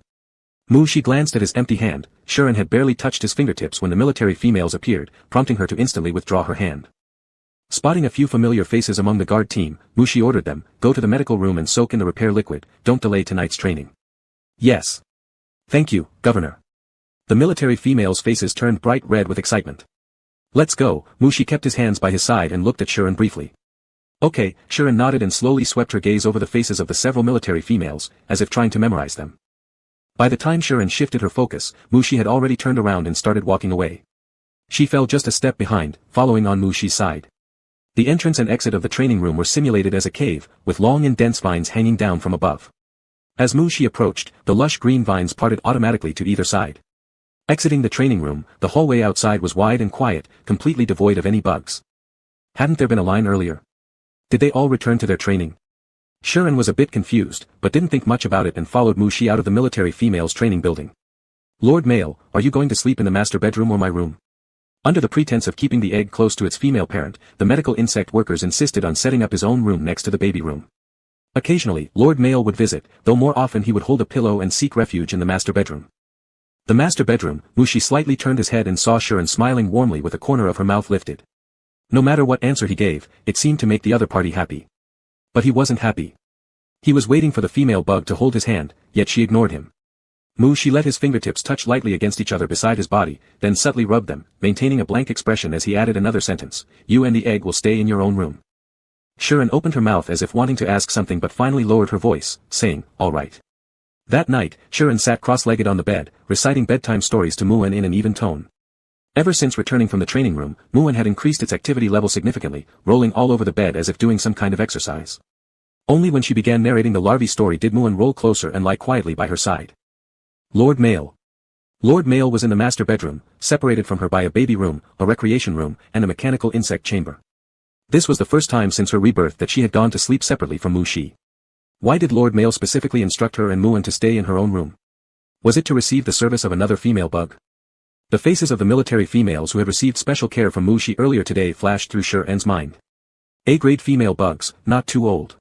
She glanced at his empty hand. Shuren had barely touched his fingertips when the military females appeared, prompting her to instantly withdraw her hand. Spotting a few familiar faces among the guard team, She ordered them, "Go to the medical room and soak in the repair liquid, don't delay tonight's training." "Yes. Thank you, Governor." The military females' faces turned bright red with excitement. "Let's go." She kept his hands by his side and looked at Shuren briefly. "Okay." Shuren nodded and slowly swept her gaze over the faces of the several military females, as if trying to memorize them. By the time Shuren shifted her focus, She had already turned around and started walking away. She fell just a step behind, following on She's side. The entrance and exit of the training room were simulated as a cave, with long and dense vines hanging down from above. As She approached, the lush green vines parted automatically to either side. Exiting the training room, the hallway outside was wide and quiet, completely devoid of any bugs. Hadn't there been a line earlier? Did they all return to their training? Shuren was a bit confused, but didn't think much about it and followed She out of the military females training building. "Lord Male, are you going to sleep in the master bedroom or my room?" Under the pretense of keeping the egg close to its female parent, the medical insect workers insisted on setting up his own room next to the baby room. Occasionally, Lord Male would visit, though more often he would hold a pillow and seek refuge in the master bedroom. The master bedroom, She slightly turned his head and saw Shuren smiling warmly with a corner of her mouth lifted. No matter what answer he gave, it seemed to make the other party happy. But he wasn't happy. He was waiting for the female bug to hold his hand, yet she ignored him. She let his fingertips touch lightly against each other beside his body, then subtly rubbed them, maintaining a blank expression as he added another sentence, "You and the egg will stay in your own room." Shuren opened her mouth as if wanting to ask something but finally lowered her voice, saying, "All right." That night, Shuren sat cross-legged on the bed, reciting bedtime stories to Muon in an even tone. Ever since returning from the training room, Muon had increased its activity level significantly, rolling all over the bed as if doing some kind of exercise. Only when she began narrating the larvae story did Muon roll closer and lie quietly by her side. Lord Male. Lord Male was in the master bedroom, separated from her by a baby room, a recreation room, and a mechanical insect chamber. This was the first time since her rebirth that she had gone to sleep separately from She. Why did Lord Male specifically instruct her and Muon to stay in her own room? Was it to receive the service of another female bug? The faces of the military females who had received special care from She earlier today flashed through Shuren's mind. A-grade female bugs, not too old.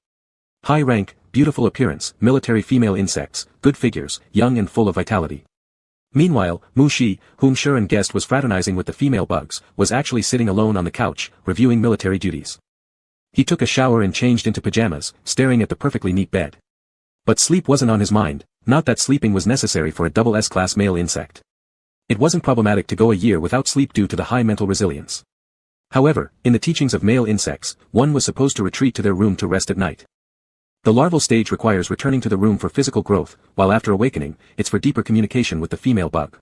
High rank, beautiful appearance, military female insects, good figures, young and full of vitality. Meanwhile, She, whom Shuren guessed was fraternizing with the female bugs, was actually sitting alone on the couch, reviewing military duties. He took a shower and changed into pajamas, staring at the perfectly neat bed. But sleep wasn't on his mind, not that sleeping was necessary for a double S-class male insect. It wasn't problematic to go a year without sleep due to the high mental resilience. However, in the teachings of male insects, one was supposed to retreat to their room to rest at night. The larval stage requires returning to the room for physical growth, while after awakening, it's for deeper communication with the female bug.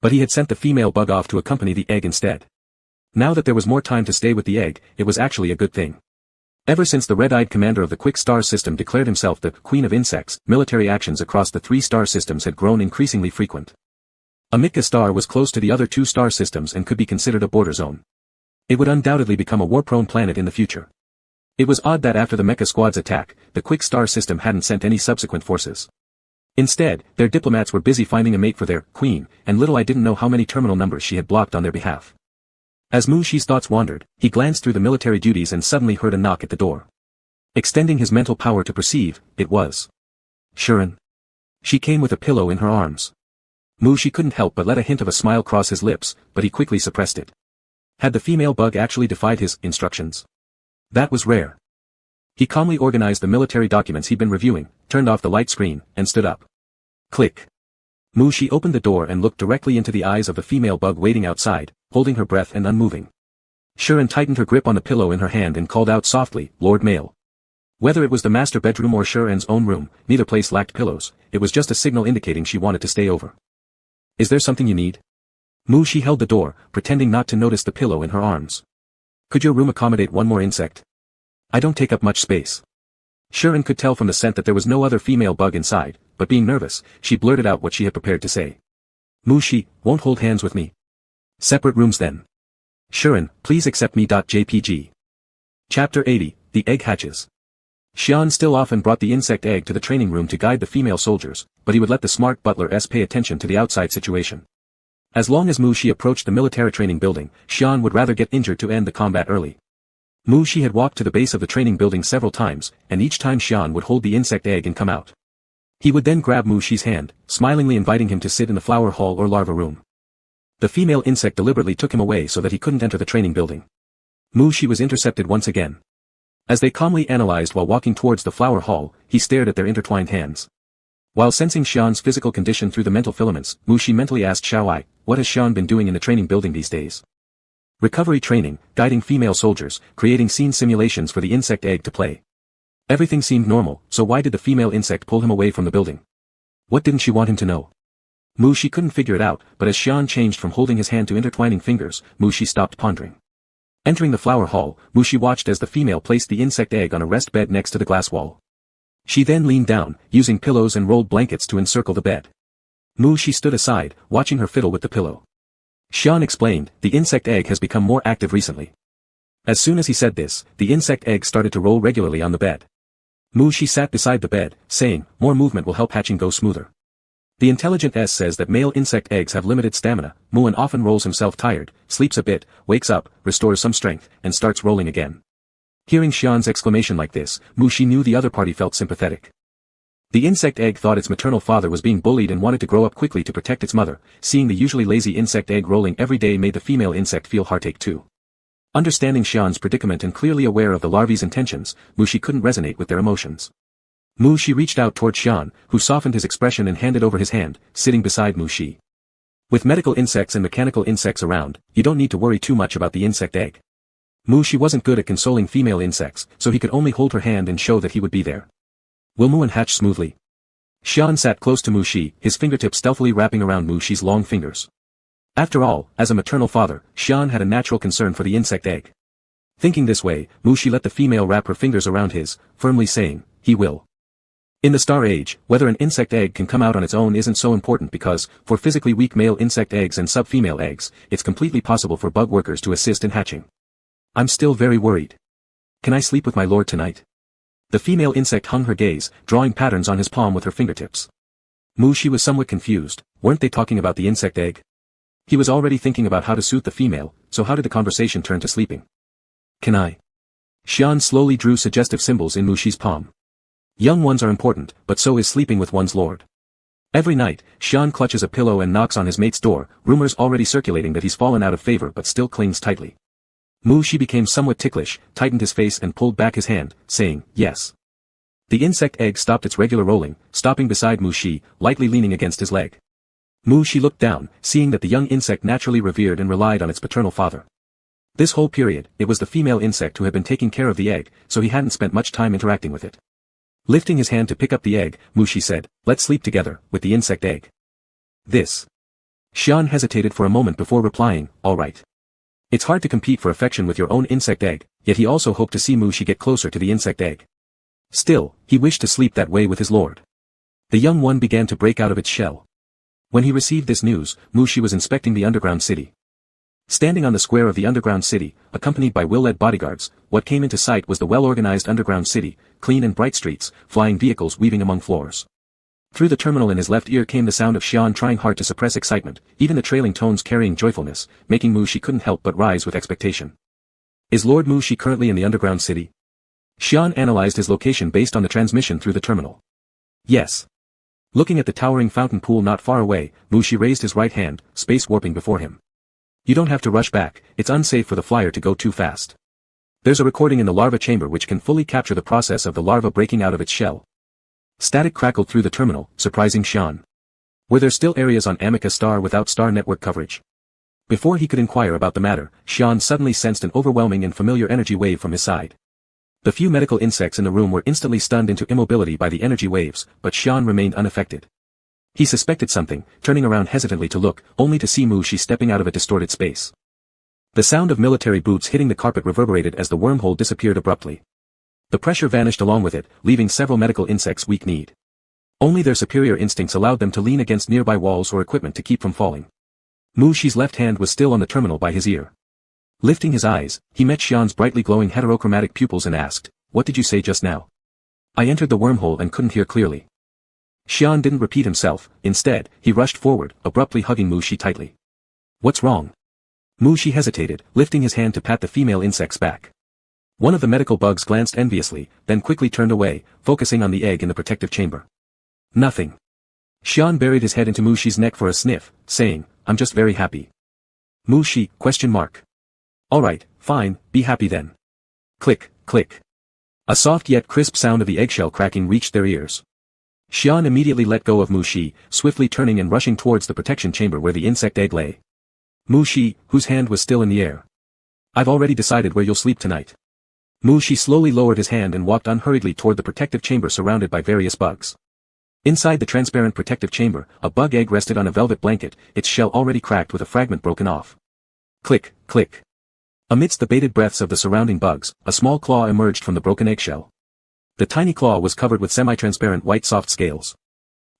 But he had sent the female bug off to accompany the egg instead. Now that there was more time to stay with the egg, it was actually a good thing. Ever since the red-eyed commander of the Quick Star system declared himself the Queen of Insects, military actions across the 3-star systems had grown increasingly frequent. Amitka star was close to the other 2-star systems and could be considered a border zone. It would undoubtedly become a war-prone planet in the future. It was odd that after the mecha squad's attack, the quick star system hadn't sent any subsequent forces. Instead, their diplomats were busy finding a mate for their queen, and little I didn't know how many terminal numbers she had blocked on their behalf. As Mu Shi's thoughts wandered, he glanced through the military duties and suddenly heard a knock at the door. Extending his mental power to perceive, it was Sharon. She came with a pillow in her arms. Mu Shi couldn't help but let a hint of a smile cross his lips, but he quickly suppressed it. Had the female bug actually defied his instructions? That was rare. He calmly organized the military documents he'd been reviewing, turned off the light screen, and stood up. Click. Mu Shi opened the door and looked directly into the eyes of the female bug waiting outside, holding her breath and unmoving. Sharon tightened her grip on the pillow in her hand and called out softly, "Lord Male." Whether it was the master bedroom or Sharon's own room, neither place lacked pillows, it was just a signal indicating she wanted to stay over. "Is there something you need?" Mu Shi held the door, pretending not to notice the pillow in her arms. "Could your room accommodate one more insect? I don't take up much space." Sharon could tell from the scent that there was no other female bug inside, but being nervous, she blurted out what she had prepared to say. "Mu Shi, won't hold hands with me. Separate rooms then. Sharon, please accept me. JPG. Chapter 80, The Egg Hatches. Xian still often brought the insect egg to the training room to guide the female soldiers, but he would let the smart butler pay attention to the outside situation. As long as Mu Shi approached the military training building, Xian would rather get injured to end the combat early. Mu Shi had walked to the base of the training building several times, and each time Xian would hold the insect egg and come out. He would then grab Mu Shi's hand, smilingly inviting him to sit in the flower hall or larva room. The female insect deliberately took him away so that he couldn't enter the training building. Mu Shi was intercepted once again. As they calmly analyzed while walking towards the flower hall, he stared at their intertwined hands. While sensing Xian's physical condition through the mental filaments, Mu Shi mentally asked Xiaowai, "What has Xian been doing in the training building these days?" "Recovery training, guiding female soldiers, creating scene simulations for the insect egg to play." Everything seemed normal, so why did the female insect pull him away from the building? What didn't she want him to know? Mu Shi couldn't figure it out, but as Xian changed from holding his hand to intertwining fingers, Mu Shi stopped pondering. Entering the flower hall, Mu Shi watched as the female placed the insect egg on a rest bed next to the glass wall. She then leaned down, using pillows and rolled blankets to encircle the bed. Mu Shi stood aside, watching her fiddle with the pillow. Xian explained, "The insect egg has become more active recently." As soon as he said this, the insect egg started to roll regularly on the bed. Mu Shi sat beside the bed, saying, "More movement will help hatching go smoother." The intelligent S says that male insect eggs have limited stamina. Muan often rolls himself tired, sleeps a bit, wakes up, restores some strength, and starts rolling again. Hearing Xian's exclamation like this, Mu Shi knew the other party felt sympathetic. The insect egg thought its maternal father was being bullied and wanted to grow up quickly to protect its mother. Seeing the usually lazy insect egg rolling every day made the female insect feel heartache too. Understanding Xian's predicament and clearly aware of the larvae's intentions, Mu Shi couldn't resonate with their emotions. Mu Shi reached out toward Xian, who softened his expression and handed over his hand, sitting beside Mu Shi. "With medical insects and mechanical insects around, you don't need to worry too much about the insect egg." Mu Shi wasn't good at consoling female insects, so he could only hold her hand and show that he would be there. "Will Muan hatch smoothly?" Xian sat close to Mu Shi, his fingertips stealthily wrapping around Mu Shi's long fingers. After all, as a maternal father, Xian had a natural concern for the insect egg. Thinking this way, Mu Shi let the female wrap her fingers around his, firmly saying, "He will." In the Star Age, whether an insect egg can come out on its own isn't so important because, for physically weak male insect eggs and sub-female eggs, it's completely possible for bug workers to assist in hatching. "I'm still very worried. Can I sleep with my lord tonight?" The female insect hung her gaze, drawing patterns on his palm with her fingertips. Mu Shi was somewhat confused. Weren't they talking about the insect egg? He was already thinking about how to suit the female, so how did the conversation turn to sleeping? "Can I?" Xian slowly drew suggestive symbols in Mu Shi's palm. Young ones are important, but so is sleeping with one's lord. Every night, Xian clutches a pillow and knocks on his mate's door, rumors already circulating that he's fallen out of favor but still clings tightly. Mu Shi became somewhat ticklish, tightened his face and pulled back his hand, saying, "Yes." The insect egg stopped its regular rolling, stopping beside Mu Shi, lightly leaning against his leg. Mu Shi looked down, seeing that the young insect naturally revered and relied on its paternal father. This whole period, it was the female insect who had been taking care of the egg, so he hadn't spent much time interacting with it. Lifting his hand to pick up the egg, Mu Shi said, "Let's sleep together, with the insect egg." This. Xian hesitated for a moment before replying, "All right." It's hard to compete for affection with your own insect egg, yet he also hoped to see Mu Shi get closer to the insect egg. Still, he wished to sleep that way with his lord. The young one began to break out of its shell. When he received this news, Mu Shi was inspecting the underground city. Standing on the square of the underground city, accompanied by well-led bodyguards, what came into sight was the well-organized underground city, clean and bright streets, flying vehicles weaving among floors. Through the terminal in his left ear came the sound of Xian trying hard to suppress excitement, even the trailing tones carrying joyfulness, making Mu Shi couldn't help but rise with expectation. Is Lord Mu Shi currently in the underground city? Xian analyzed his location based on the transmission through the terminal. Yes. Looking at the towering fountain pool not far away, Mu Shi raised his right hand, space warping before him. You don't have to rush back, it's unsafe for the flyer to go too fast. There's a recording in the larva chamber which can fully capture the process of the larva breaking out of its shell. Static crackled through the terminal, surprising Xian. Were there still areas on Amica Star without star network coverage? Before he could inquire about the matter, Xian suddenly sensed an overwhelming and familiar energy wave from his side. The few medical insects in the room were instantly stunned into immobility by the energy waves, but Xian remained unaffected. He suspected something, turning around hesitantly to look, only to see Mu Shi stepping out of a distorted space. The sound of military boots hitting the carpet reverberated as the wormhole disappeared abruptly. The pressure vanished along with it, leaving several medical insects weak-kneed. Only their superior instincts allowed them to lean against nearby walls or equipment to keep from falling. Mu Shi's left hand was still on the terminal by his ear. Lifting his eyes, he met Xian's brightly glowing heterochromatic pupils and asked, "What did you say just now?" "I entered the wormhole and couldn't hear clearly." Xian didn't repeat himself, instead, he rushed forward, abruptly hugging Mu Shi tightly. "What's wrong?" Mu Shi hesitated, lifting his hand to pat the female insect's back. One of the medical bugs glanced enviously, then quickly turned away, focusing on the egg in the protective chamber. "Nothing." Xian buried his head into Mu Shi's neck for a sniff, saying, "I'm just very happy." Mu Shi, ? "Alright, fine, be happy then." Click, click. A soft yet crisp sound of the eggshell cracking reached their ears. Xian immediately let go of Mu Shi, swiftly turning and rushing towards the protection chamber where the insect egg lay. Mu Shi, whose hand was still in the air. "I've already decided where you'll sleep tonight." Mu Shi slowly lowered his hand and walked unhurriedly toward the protective chamber surrounded by various bugs. Inside the transparent protective chamber, a bug egg rested on a velvet blanket, its shell already cracked with a fragment broken off. Click, click. Amidst the bated breaths of the surrounding bugs, a small claw emerged from the broken eggshell. The tiny claw was covered with semi-transparent white soft scales.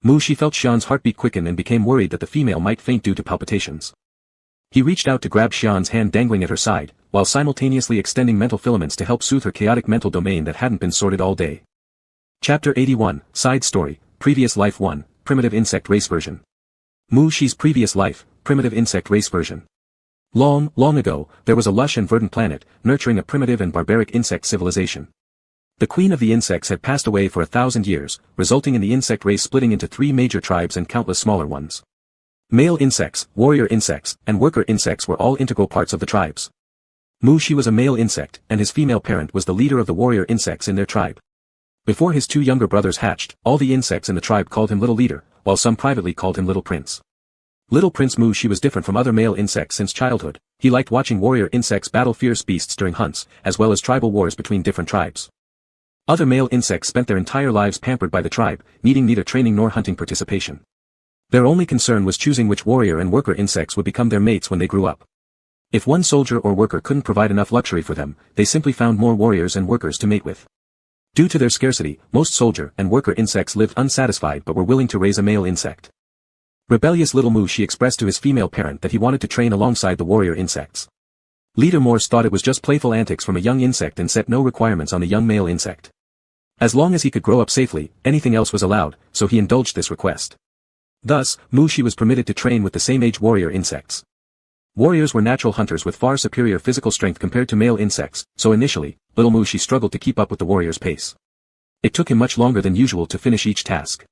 Mu Shi felt Xian's heartbeat quicken and became worried that the female might faint due to palpitations. He reached out to grab Xian's hand dangling at her side, while simultaneously extending mental filaments to help soothe her chaotic mental domain that hadn't been sorted all day. Chapter 81, Side Story, Previous Life 1, Primitive Insect Race Version. Mu Shi's previous life, Primitive Insect Race Version. Long, long ago, there was a lush and verdant planet, nurturing a primitive and barbaric insect civilization. The queen of the insects had passed away for 1,000 years, resulting in the insect race splitting into 3 major tribes and countless smaller ones. Male insects, warrior insects, and worker insects were all integral parts of the tribes. Mu Shi was a male insect, and his female parent was the leader of the warrior insects in their tribe. Before his 2 younger brothers hatched, all the insects in the tribe called him Little Leader, while some privately called him Little Prince. Little Prince Mu Shi was different from other male insects since childhood. He liked watching warrior insects battle fierce beasts during hunts, as well as tribal wars between different tribes. Other male insects spent their entire lives pampered by the tribe, needing neither training nor hunting participation. Their only concern was choosing which warrior and worker insects would become their mates when they grew up. If one soldier or worker couldn't provide enough luxury for them, they simply found more warriors and workers to mate with. Due to their scarcity, most soldier and worker insects lived unsatisfied but were willing to raise a male insect. Rebellious little Mu Shi expressed to his female parent that he wanted to train alongside the warrior insects. Leader Morse thought it was just playful antics from a young insect and set no requirements on the young male insect. As long as he could grow up safely, anything else was allowed, so he indulged this request. Thus, Mu Shi was permitted to train with the same age warrior insects. Warriors were natural hunters with far superior physical strength compared to male insects, so initially, little Mu Shi struggled to keep up with the warrior's pace. It took him much longer than usual to finish each task.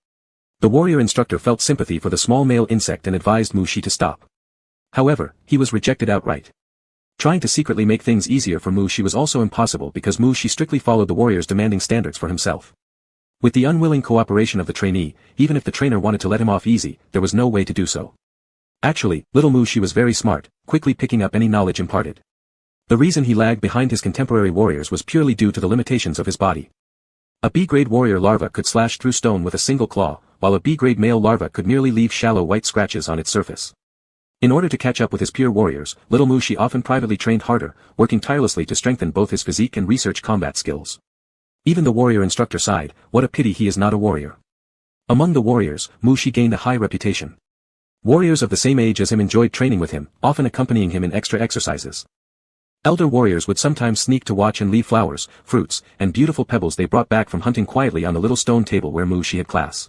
The warrior instructor felt sympathy for the small male insect and advised Mu Shi to stop. However, he was rejected outright. Trying to secretly make things easier for Mu Shi was also impossible because Mu Shi strictly followed the warrior's demanding standards for himself. With the unwilling cooperation of the trainee, even if the trainer wanted to let him off easy, there was no way to do so. Actually, little Mu Shi was very smart, quickly picking up any knowledge imparted. The reason he lagged behind his contemporary warriors was purely due to the limitations of his body. A B-grade warrior larva could slash through stone with a single claw, while a B-grade male larva could merely leave shallow white scratches on its surface. In order to catch up with his peer warriors, little Mu Shi often privately trained harder, working tirelessly to strengthen both his physique and research combat skills. Even the warrior instructor sighed, what a pity he is not a warrior. Among the warriors, Mu Shi gained a high reputation. Warriors of the same age as him enjoyed training with him, often accompanying him in extra exercises. Elder warriors would sometimes sneak to watch and leave flowers, fruits, and beautiful pebbles they brought back from hunting quietly on the little stone table where Mu-Shi had class.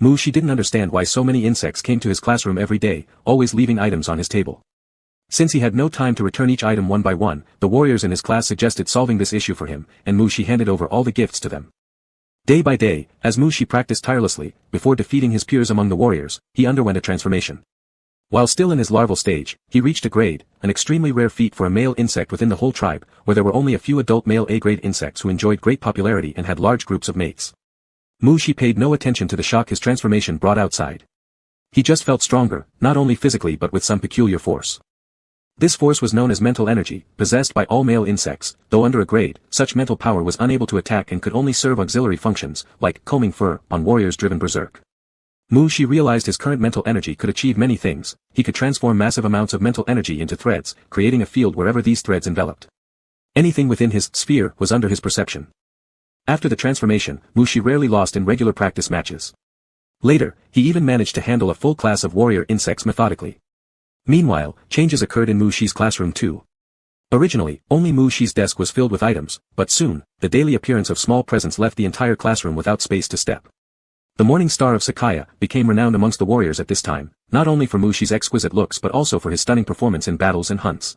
Mu-Shi didn't understand why so many insects came to his classroom every day, always leaving items on his table. Since he had no time to return each item one by one, the warriors in his class suggested solving this issue for him, and Mu-Shi handed over all the gifts to them. Day by day, as Mu-Shi practiced tirelessly, before defeating his peers among the warriors, he underwent a transformation. While still in his larval stage, he reached a grade, an extremely rare feat for a male insect within the whole tribe, where there were only a few adult male A-grade insects who enjoyed great popularity and had large groups of mates. Mu-Shi paid no attention to the shock his transformation brought outside. He just felt stronger, not only physically but with some peculiar force. This force was known as mental energy, possessed by all male insects, though under a grade, such mental power was unable to attack and could only serve auxiliary functions, like combing fur, on warriors driven berserk. Mu-Shi realized his current mental energy could achieve many things. He could transform massive amounts of mental energy into threads, creating a field wherever these threads enveloped. Anything within his sphere was under his perception. After the transformation, Mu-Shi rarely lost in regular practice matches. Later, he even managed to handle a full class of warrior insects methodically. Meanwhile, changes occurred in Mu-Shi's classroom too. Originally, only Mu-Shi's desk was filled with items, but soon, the daily appearance of small presents left the entire classroom without space to step. The Morning Star of Sakaya became renowned amongst the warriors at this time, not only for Mu-Shi's exquisite looks but also for his stunning performance in battles and hunts.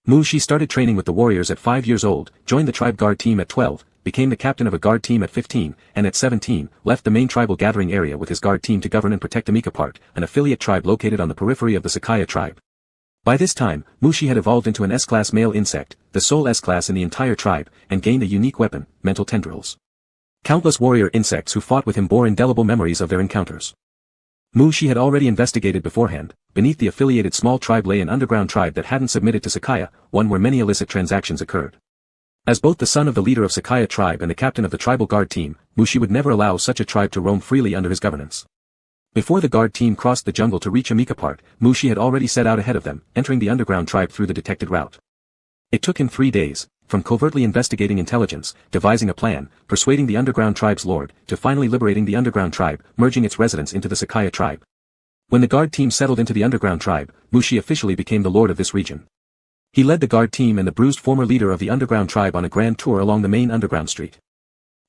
Mu-Shi started training with the warriors at 5 years old, joined the tribe guard team at 12, became the captain of a guard team at 15, and at 17, left the main tribal gathering area with his guard team to govern and protect Amika, an affiliate tribe located on the periphery of the Sakaya tribe. By this time, Mu-Shi had evolved into an S-class male insect, the sole S-class in the entire tribe, and gained a unique weapon, mental tendrils. Countless warrior insects who fought with him bore indelible memories of their encounters. Mu-Shi had already investigated beforehand. Beneath the affiliated small tribe lay an underground tribe that hadn't submitted to Sakaya, one where many illicit transactions occurred. As both the son of the leader of Sakaya tribe and the captain of the tribal guard team, Mu-Shi would never allow such a tribe to roam freely under his governance. Before the guard team crossed the jungle to reach Amika, Mu-Shi had already set out ahead of them, entering the underground tribe through the detected route. It took him 3 days, from covertly investigating intelligence, devising a plan, persuading the underground tribe's lord, to finally liberating the underground tribe, merging its residents into the Sakaya tribe. When the guard team settled into the underground tribe, Mu-Shi officially became the lord of this region. He led the guard team and the bruised former leader of the underground tribe on a grand tour along the main underground street.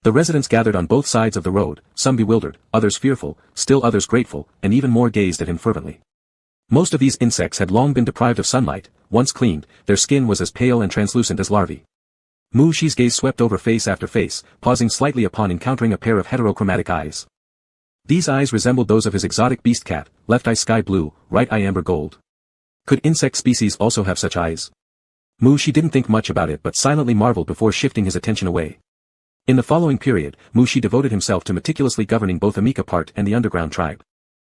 The residents gathered on both sides of the road, some bewildered, others fearful, still others grateful, and even more gazed at him fervently. Most of these insects had long been deprived of sunlight. Once cleaned, their skin was as pale and translucent as larvae. Mu-Shi's gaze swept over face after face, pausing slightly upon encountering a pair of heterochromatic eyes. These eyes resembled those of his exotic beast cat, left eye sky blue, right eye amber gold. Could insect species also have such eyes? Mu-Shi didn't think much about it but silently marveled before shifting his attention away. In the following period, Mu-Shi devoted himself to meticulously governing both Amika and the underground tribe.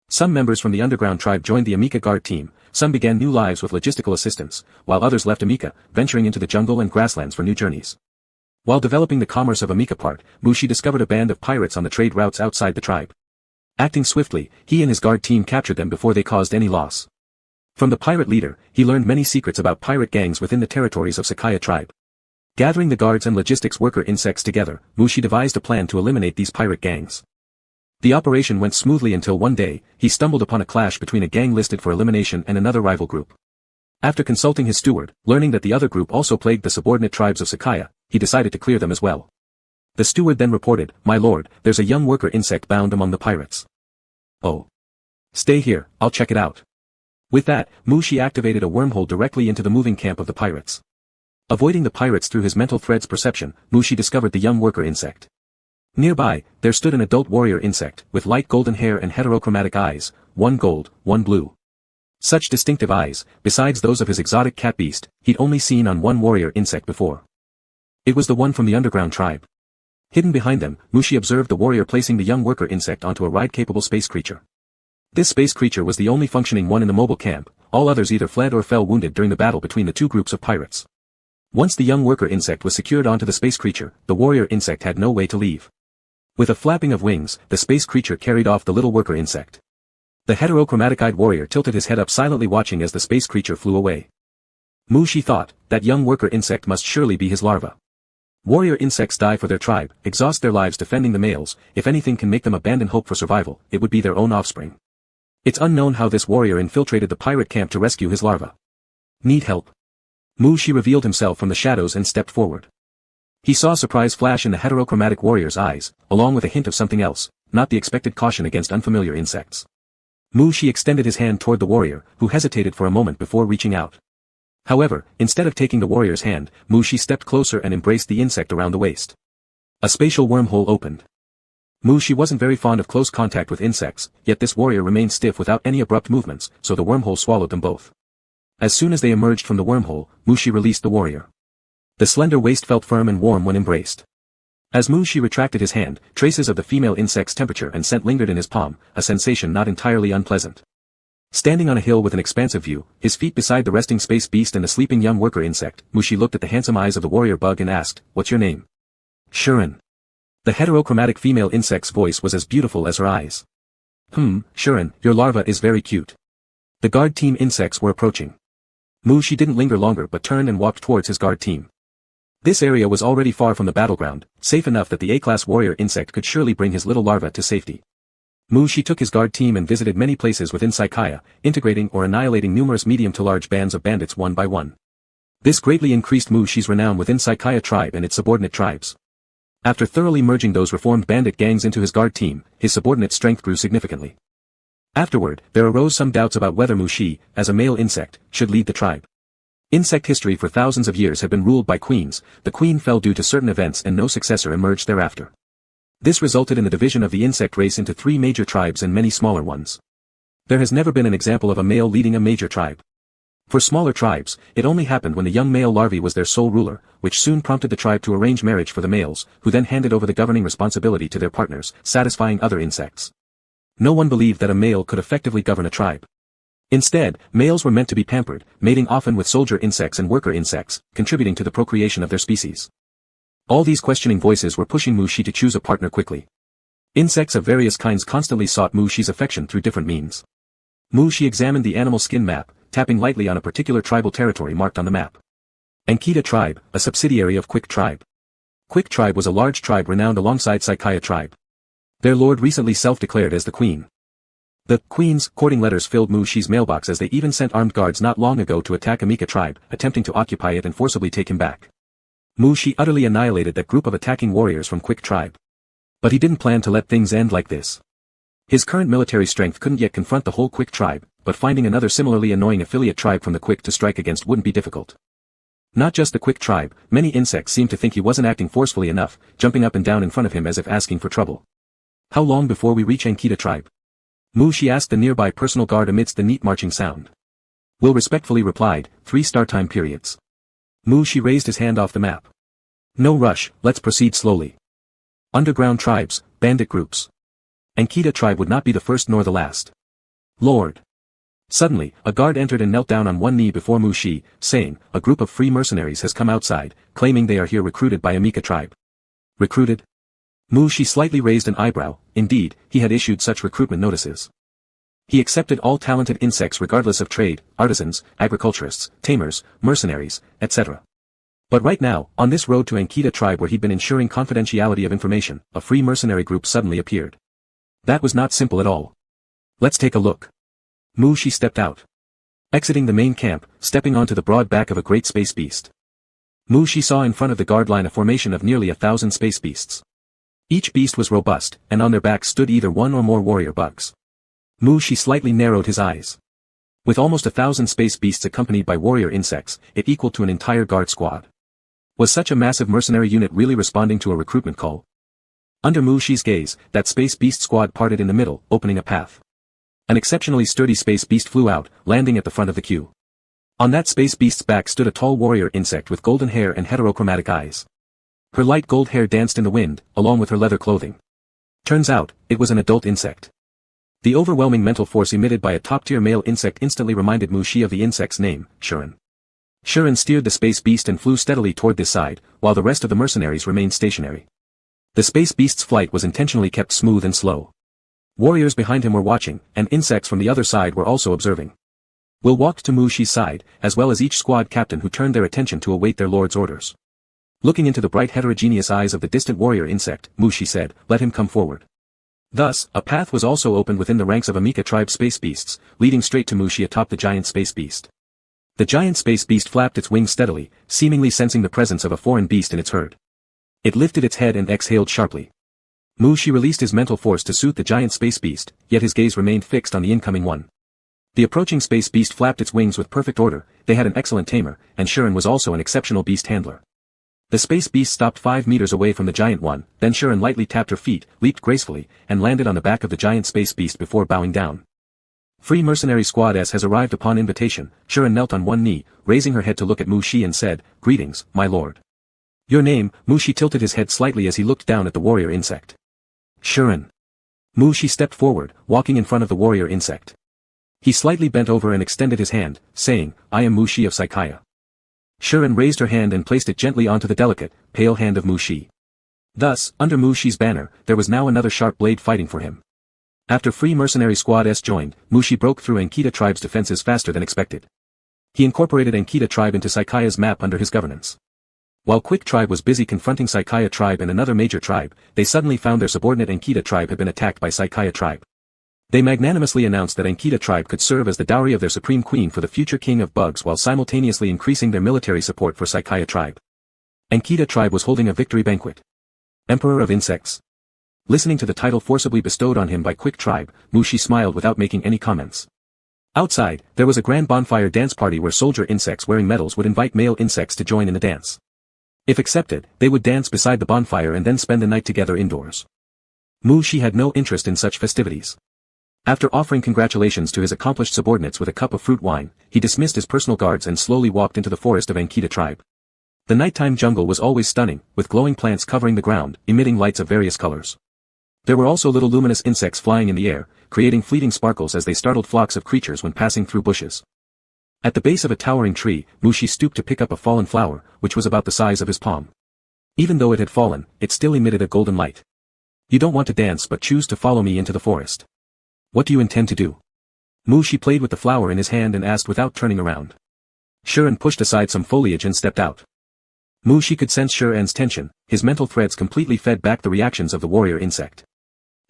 Some members from the underground tribe joined the Amika guard team, some began new lives with logistical assistance, while others left Amika, venturing into the jungle and grasslands for new journeys. While developing the commerce of Amika, Mu-Shi discovered a band of pirates on the trade routes outside the tribe. Acting swiftly, he and his guard team captured them before they caused any loss. From the pirate leader, he learned many secrets about pirate gangs within the territories of Sakaya tribe. Gathering the guards and logistics worker insects together, Mu-Shi devised a plan to eliminate these pirate gangs. The operation went smoothly until one day, he stumbled upon a clash between a gang listed for elimination and another rival group. After consulting his steward, learning that the other group also plagued the subordinate tribes of Sakaya, he decided to clear them as well. The steward then reported, "My lord, there's a young worker insect bound among the pirates." "Oh. Stay here, I'll check it out." With that, Mu-Shi activated a wormhole directly into the moving camp of the pirates. Avoiding the pirates through his mental threads perception, Mu-Shi discovered the young worker insect. Nearby, there stood an adult warrior insect, with light golden hair and heterochromatic eyes, one gold, one blue. Such distinctive eyes, besides those of his exotic cat beast, he'd only seen on one warrior insect before. It was the one from the underground tribe. Hidden behind them, Mu-Shi observed the warrior placing the young worker insect onto a ride-capable space creature. This space creature was the only functioning one in the mobile camp, all others either fled or fell wounded during the battle between the two groups of pirates. Once the young worker insect was secured onto the space creature, the warrior insect had no way to leave. With a flapping of wings, the space creature carried off the little worker insect. The heterochromatic-eyed warrior tilted his head up silently watching as the space creature flew away. Mu-Shi thought, that young worker insect must surely be his larva. Warrior insects die for their tribe, exhaust their lives defending the males. If anything can make them abandon hope for survival, it would be their own offspring. It's unknown how this warrior infiltrated the pirate camp to rescue his larva. Need help? Mu-Shi revealed himself from the shadows and stepped forward. He saw surprise flash in the heterochromatic warrior's eyes, along with a hint of something else, not the expected caution against unfamiliar insects. Mu-Shi extended his hand toward the warrior, who hesitated for a moment before reaching out. However, instead of taking the warrior's hand, Mu-Shi stepped closer and embraced the insect around the waist. A spatial wormhole opened. Mu-Shi wasn't very fond of close contact with insects, yet this warrior remained stiff without any abrupt movements, so the wormhole swallowed them both. As soon as they emerged from the wormhole, Mu-Shi released the warrior. The slender waist felt firm and warm when embraced. As Mu-Shi retracted his hand, traces of the female insect's temperature and scent lingered in his palm, a sensation not entirely unpleasant. Standing on a hill with an expansive view, his feet beside the resting space beast and the sleeping young worker insect, Mu-Shi looked at the handsome eyes of the warrior bug and asked, "What's your name?" "Shuren." The heterochromatic female insect's voice was as beautiful as her eyes. Shuren, your larva is very cute." The guard team insects were approaching. Mu-Shi didn't linger longer but turned and walked towards his guard team. This area was already far from the battleground, safe enough that the A-class warrior insect could surely bring his little larva to safety. Mu-Shi took his guard team and visited many places within Psychia, integrating or annihilating numerous medium to large bands of bandits one by one. This greatly increased Mu-Shi's renown within Psychia tribe and its subordinate tribes. After thoroughly merging those reformed bandit gangs into his guard team, his subordinate strength grew significantly. Afterward, there arose some doubts about whether Mu-Shi, as a male insect, should lead the tribe. Insect history for thousands of years had been ruled by queens, the queen fell due to certain events and no successor emerged thereafter. This resulted in the division of the insect race into 3 major tribes and many smaller ones. There has never been an example of a male leading a major tribe. For smaller tribes, it only happened when the young male larvae was their sole ruler, which soon prompted the tribe to arrange marriage for the males, who then handed over the governing responsibility to their partners, satisfying other insects. No one believed that a male could effectively govern a tribe. Instead, males were meant to be pampered, mating often with soldier insects and worker insects, contributing to the procreation of their species. All these questioning voices were pushing Mu-Shi to choose a partner quickly. Insects of various kinds constantly sought Mu-Shi's affection through different means. Mu-Shi examined the animal skin map, tapping lightly on a particular tribal territory marked on the map. Enkida tribe, a subsidiary of Quick tribe. Quick tribe was a large tribe renowned alongside Psychia tribe. Their lord recently self-declared as the queen. The queen's courting letters filled Mu-Shi's mailbox as they even sent armed guards not long ago to attack Amika tribe, attempting to occupy it and forcibly take him back. Mu-Shi utterly annihilated that group of attacking warriors from Quick tribe. But he didn't plan to let things end like this. His current military strength couldn't yet confront the whole Quick tribe, but finding another similarly annoying affiliate tribe from the Quick to strike against wouldn't be difficult. Not just the Quick tribe, many insects seemed to think he wasn't acting forcefully enough, jumping up and down in front of him as if asking for trouble. "How long before we reach Enkida tribe?" Mu-Shi asked the nearby personal guard amidst the neat marching sound. Will respectfully replied, 3 start time periods. Mu-Shi raised his hand off the map. "No rush, let's proceed slowly. Underground tribes, bandit groups. Enkida tribe would not be the first nor the last. Lord." Suddenly, a guard entered and knelt down on one knee before Mu-Shi, saying, "A group of free mercenaries has come outside, claiming they are here recruited by Amika tribe." Recruited? Mu-Shi slightly raised an eyebrow. Indeed, he had issued such recruitment notices. He accepted all talented insects regardless of trade, artisans, agriculturists, tamers, mercenaries, etc. But right now, on this road to Enkida tribe where he'd been ensuring confidentiality of information, a free mercenary group suddenly appeared. That was not simple at all. Let's take a look. Mu-Shi stepped out. Exiting the main camp, stepping onto the broad back of a great space beast. Mu-Shi saw in front of the guard line a formation of nearly 1,000 space beasts. Each beast was robust, and on their backs stood either one or more warrior bugs. Mu-Shi slightly narrowed his eyes. With almost 1,000 space beasts accompanied by warrior insects, it equaled to an entire guard squad. Was such a massive mercenary unit really responding to a recruitment call? Under Mu-Shi's gaze, that space beast squad parted in the middle, opening a path. An exceptionally sturdy space beast flew out, landing at the front of the queue. On that space beast's back stood a tall warrior insect with golden hair and heterochromatic eyes. Her light gold hair danced in the wind, along with her leather clothing. Turns out, it was an adult insect. The overwhelming mental force emitted by a top-tier male insect instantly reminded Mu-Shi of the insect's name, Shuren. Shuren steered the space beast and flew steadily toward this side, while the rest of the mercenaries remained stationary. The space beast's flight was intentionally kept smooth and slow. Warriors behind him were watching, and insects from the other side were also observing. Will walked to Mu-Shi's side, as well as each squad captain who turned their attention to await their lord's orders. Looking into the bright heterogeneous eyes of the distant warrior insect, Mu-Shi said, "Let him come forward." Thus, a path was also opened within the ranks of Amika tribe space beasts, leading straight to Mushi atop the giant space beast. The giant space beast flapped its wings steadily, seemingly sensing the presence of a foreign beast in its herd. It lifted its head and exhaled sharply. Mushi released his mental force to suit the giant space beast, yet his gaze remained fixed on the incoming one. The approaching space beast flapped its wings with perfect order. They had an excellent tamer, and Shuren was also an exceptional beast handler. The space beast stopped 5 meters away from the giant one, then Shuren lightly tapped her feet, leaped gracefully, and landed on the back of the giant space beast before bowing down. Free Mercenary Squad S has arrived upon invitation. Shuren knelt on one knee, raising her head to look at Mushi and said, "Greetings, my lord." "Your name?" Mushi tilted his head slightly as he looked down at the warrior insect. "Shuren." Mushi stepped forward, walking in front of the warrior insect. He slightly bent over and extended his hand, saying, "I am Mushi of Saikaya." Shuren raised her hand and placed it gently onto the delicate, pale hand of Mushi. Thus, under Mushi's banner, there was now another sharp blade fighting for him. After Free Mercenary Squad S joined, Mushi broke through Ankita tribe's defenses faster than expected. He incorporated Ankita tribe into Saikaya's map under his governance. While Quick tribe was busy confronting Saikaya tribe and another major tribe, they suddenly found their subordinate Ankita tribe had been attacked by Saikaya tribe. They magnanimously announced that Ankita tribe could serve as the dowry of their supreme queen for the future king of bugs while simultaneously increasing their military support for Saikaya tribe. Ankita tribe was holding a victory banquet. Emperor of Insects. Listening to the title forcibly bestowed on him by Quick tribe, Mushi smiled without making any comments. Outside, there was a grand bonfire dance party where soldier insects wearing medals would invite male insects to join in the dance. If accepted, they would dance beside the bonfire and then spend the night together indoors. Mushi had no interest in such festivities. After offering congratulations to his accomplished subordinates with a cup of fruit wine, he dismissed his personal guards and slowly walked into the forest of Ankita tribe. The nighttime jungle was always stunning, with glowing plants covering the ground, emitting lights of various colors. There were also little luminous insects flying in the air, creating fleeting sparkles as they startled flocks of creatures when passing through bushes. At the base of a towering tree, Mushi stooped to pick up a fallen flower, which was about the size of his palm. Even though it had fallen, it still emitted a golden light. "You don't want to dance but choose to follow me into the forest. What do you intend to do?" Mushi played with the flower in his hand and asked without turning around. Shuren pushed aside some foliage and stepped out. Mushi could sense Shuren's tension, his mental threads completely fed back the reactions of the warrior insect.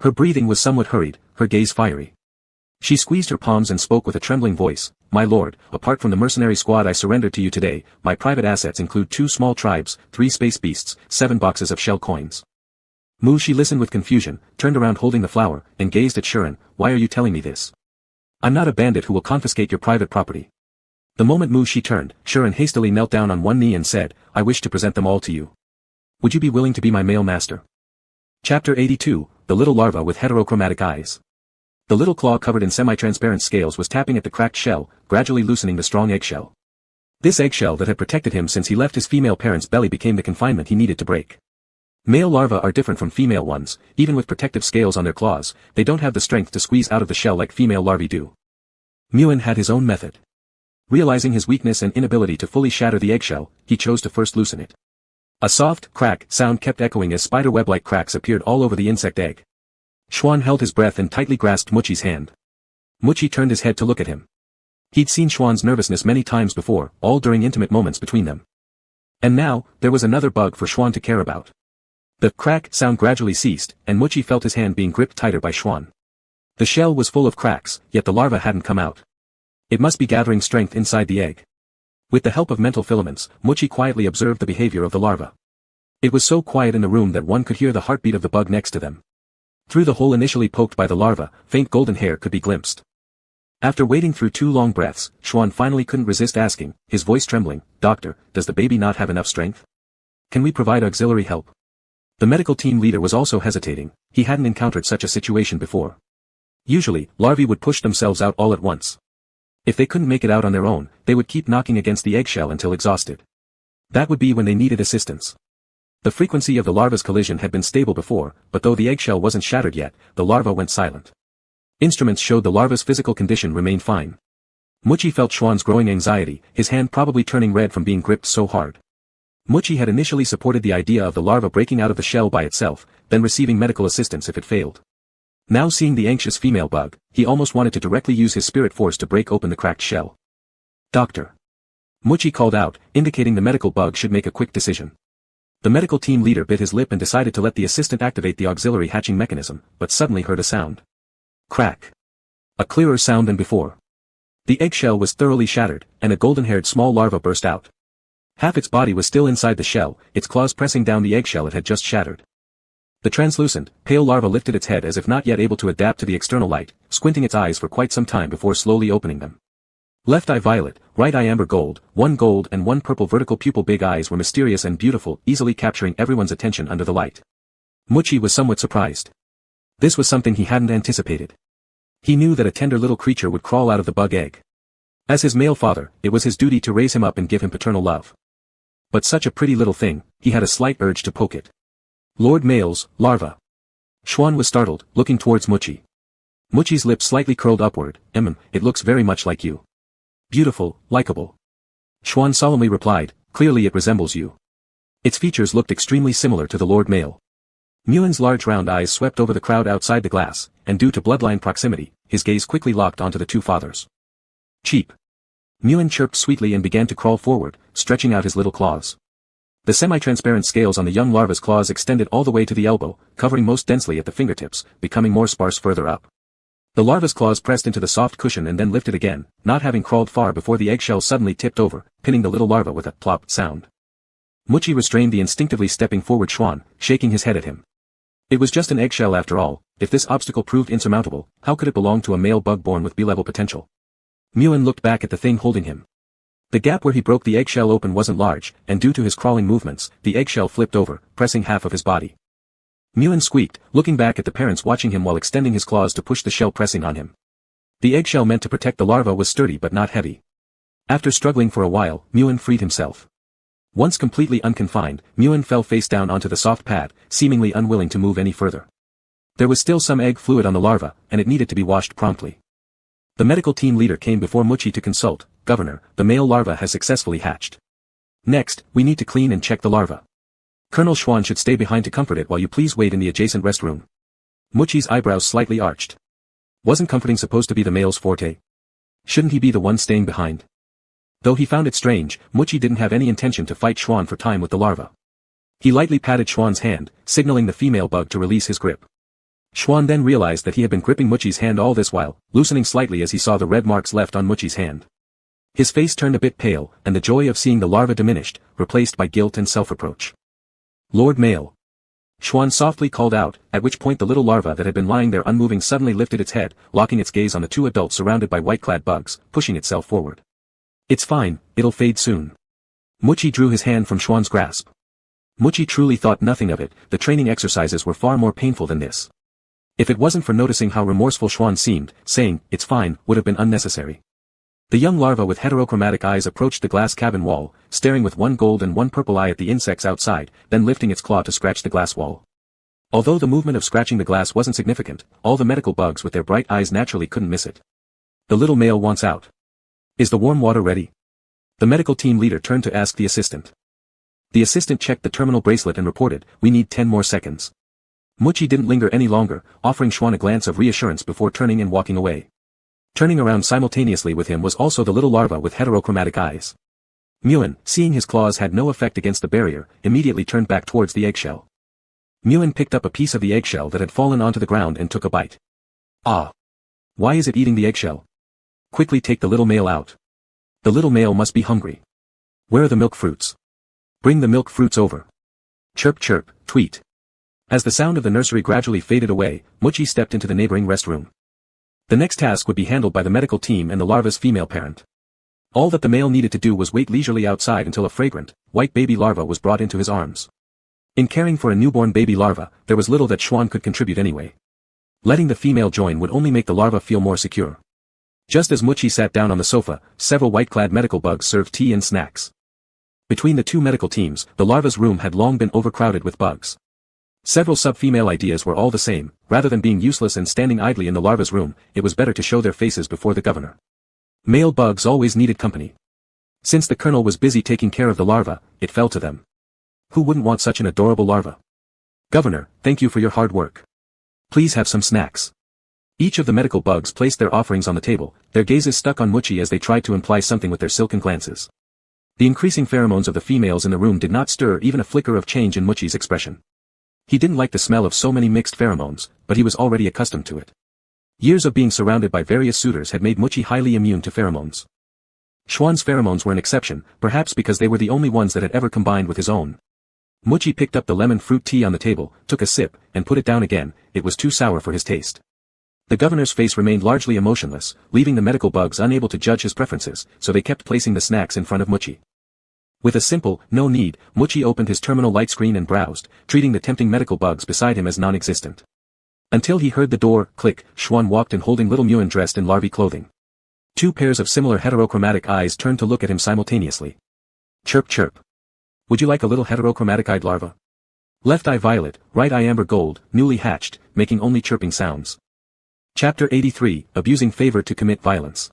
Her breathing was somewhat hurried, her gaze fiery. She squeezed her palms and spoke with a trembling voice, "My lord, apart from the mercenary squad I surrendered to you today, my private assets include 2 small tribes, 3 space beasts, 7 boxes of shell coins." Mushi listened with confusion, turned around holding the flower, and gazed at Shuren. "Why are you telling me this? I'm not a bandit who will confiscate your private property." The moment Mushi turned, Shuren hastily knelt down on one knee and said, "I wish to present them all to you. Would you be willing to be my male master?" Chapter 82, The Little Larva with Heterochromatic Eyes. The little claw covered in semi-transparent scales was tapping at the cracked shell, gradually loosening the strong eggshell. This eggshell that had protected him since he left his female parent's belly became the confinement he needed to break. Male larvae are different from female ones. Even with protective scales on their claws, they don't have the strength to squeeze out of the shell like female larvae do. Muin had his own method. Realizing his weakness and inability to fully shatter the eggshell, he chose to first loosen it. A soft, crack sound kept echoing as spiderweb-like cracks appeared all over the insect egg. Schwan held his breath and tightly grasped Muchi's hand. Muchi turned his head to look at him. He'd seen Schwan's nervousness many times before, all during intimate moments between them. And now, there was another bug for Schwan to care about. The crack sound gradually ceased, and Muchi felt his hand being gripped tighter by Schwan. The shell was full of cracks, yet the larva hadn't come out. It must be gathering strength inside the egg. With the help of mental filaments, Muchi quietly observed the behavior of the larva. It was so quiet in the room that one could hear the heartbeat of the bug next to them. Through the hole initially poked by the larva, faint golden hair could be glimpsed. After waiting through 2 long breaths, Schwan finally couldn't resist asking, his voice trembling, "Doctor, does the baby not have enough strength? Can we provide auxiliary help?" The medical team leader was also hesitating. He hadn't encountered such a situation before. Usually, larvae would push themselves out all at once. If they couldn't make it out on their own, they would keep knocking against the eggshell until exhausted. That would be when they needed assistance. The frequency of the larva's collision had been stable before, but though the eggshell wasn't shattered yet, the larva went silent. Instruments showed the larva's physical condition remained fine. Muchi felt Schwan's growing anxiety, his hand probably turning red from being gripped so hard. Muchi had initially supported the idea of the larva breaking out of the shell by itself, then receiving medical assistance if it failed. Now seeing the anxious female bug, he almost wanted to directly use his spirit force to break open the cracked shell. "Doctor." Muchi called out, indicating the medical bug should make a quick decision. The medical team leader bit his lip and decided to let the assistant activate the auxiliary hatching mechanism, but suddenly heard a sound. Crack. A clearer sound than before. The eggshell was thoroughly shattered, and a golden-haired small larva burst out. Half its body was still inside the shell, its claws pressing down the eggshell it had just shattered. The translucent, pale larva lifted its head as if not yet able to adapt to the external light, squinting its eyes for quite some time before slowly opening them. Left eye violet, right eye amber gold, one gold and one purple vertical pupil big eyes were mysterious and beautiful, easily capturing everyone's attention under the light. Muchi was somewhat surprised. This was something he hadn't anticipated. He knew that a tender little creature would crawl out of the bug egg. As his male father, it was his duty to raise him up and give him paternal love. But such a pretty little thing, he had a slight urge to poke it. Lord Male's larva. Schwan was startled, looking towards Muchi. Muchi's lips slightly curled upward. It looks very much like you. Beautiful, likable. Schwan solemnly replied, clearly it resembles you. Its features looked extremely similar to the Lord Male. Muen's large round eyes swept over the crowd outside the glass, and due to bloodline proximity, his gaze quickly locked onto the two fathers. Cheap. Muen chirped sweetly and began to crawl forward, stretching out his little claws. The semi-transparent scales on the young larva's claws extended all the way to the elbow, covering most densely at the fingertips, becoming more sparse further up. The larva's claws pressed into the soft cushion and then lifted again, not having crawled far before the eggshell suddenly tipped over, pinning the little larva with a plop sound. Muchi restrained the instinctively stepping forward Schwan, shaking his head at him. It was just an eggshell after all. If this obstacle proved insurmountable, how could it belong to a male bug born with B-level potential? Muen looked back at the thing holding him. The gap where he broke the eggshell open wasn't large, and due to his crawling movements, the eggshell flipped over, pressing half of his body. Muen squeaked, looking back at the parents watching him while extending his claws to push the shell pressing on him. The eggshell meant to protect the larva was sturdy but not heavy. After struggling for a while, Muen freed himself. Once completely unconfined, Muen fell face down onto the soft pad, seemingly unwilling to move any further. There was still some egg fluid on the larva, and it needed to be washed promptly. The medical team leader came before Muchi to consult. Governor, the male larva has successfully hatched. Next, we need to clean and check the larva. Colonel Schwan should stay behind to comfort it while you please wait in the adjacent restroom. Muchi's eyebrows slightly arched. Wasn't comforting supposed to be the male's forte? Shouldn't he be the one staying behind? Though he found it strange, Muchi didn't have any intention to fight Schwan for time with the larva. He lightly patted Schwan's hand, signaling the female bug to release his grip. Schwan then realized that he had been gripping Muchi's hand all this while, loosening slightly as he saw the red marks left on Muchi's hand. His face turned a bit pale, and the joy of seeing the larva diminished, replaced by guilt and self-reproach. Lord Male. Schwan softly called out, at which point the little larva that had been lying there unmoving suddenly lifted its head, locking its gaze on the two adults surrounded by white-clad bugs, pushing itself forward. It's fine, it'll fade soon. Muchi drew his hand from Schwan's grasp. Muchi truly thought nothing of it, the training exercises were far more painful than this. If it wasn't for noticing how remorseful Schwan seemed, saying, it's fine, would have been unnecessary. The young larva with heterochromatic eyes approached the glass cabin wall, staring with one gold and one purple eye at the insects outside, then lifting its claw to scratch the glass wall. Although the movement of scratching the glass wasn't significant, all the medical bugs with their bright eyes naturally couldn't miss it. The little male wants out. Is the warm water ready? The medical team leader turned to ask the assistant. The assistant checked the terminal bracelet and reported, we need 10 more seconds. Muchi didn't linger any longer, offering Schwan a glance of reassurance before turning and walking away. Turning around simultaneously with him was also the little larva with heterochromatic eyes. Muen, seeing his claws had no effect against the barrier, immediately turned back towards the eggshell. Muen picked up a piece of the eggshell that had fallen onto the ground and took a bite. Ah! Why is it eating the eggshell? Quickly take the little male out. The little male must be hungry. Where are the milk fruits? Bring the milk fruits over. Chirp chirp, tweet. As the sound of the nursery gradually faded away, Muchi stepped into the neighboring restroom. The next task would be handled by the medical team and the larva's female parent. All that the male needed to do was wait leisurely outside until a fragrant, white baby larva was brought into his arms. In caring for a newborn baby larva, there was little that Schwan could contribute anyway. Letting the female join would only make the larva feel more secure. Just as Muchi sat down on the sofa, several white-clad medical bugs served tea and snacks. Between the two medical teams, the larva's room had long been overcrowded with bugs. Several sub-female ideas were all the same. Rather than being useless and standing idly in the larva's room, it was better to show their faces before the governor. Male bugs always needed company. Since the colonel was busy taking care of the larva, it fell to them. Who wouldn't want such an adorable larva? Governor, thank you for your hard work. Please have some snacks. Each of the medical bugs placed their offerings on the table, their gazes stuck on Muchi as they tried to imply something with their silken glances. The increasing pheromones of the females in the room did not stir even a flicker of change in Muchi's expression. He didn't like the smell of so many mixed pheromones, but he was already accustomed to it. Years of being surrounded by various suitors had made Muchi highly immune to pheromones. Xuan's pheromones were an exception, perhaps because they were the only ones that had ever combined with his own. Muchi picked up the lemon fruit tea on the table, took a sip, and put it down again. It was too sour for his taste. The governor's face remained largely emotionless, leaving the medical bugs unable to judge his preferences, so they kept placing the snacks in front of Muchi. With a simple, no need, Muchi opened his terminal light screen and browsed, treating the tempting medical bugs beside him as non-existent. Until he heard the door click, Xuan walked in holding little Muan dressed in larvae clothing. Two pairs of similar heterochromatic eyes turned to look at him simultaneously. Chirp chirp. Would you like a little heterochromatic-eyed larva? Left eye violet, right eye amber gold, newly hatched, making only chirping sounds. Chapter 83, Abusing Favor to Commit Violence.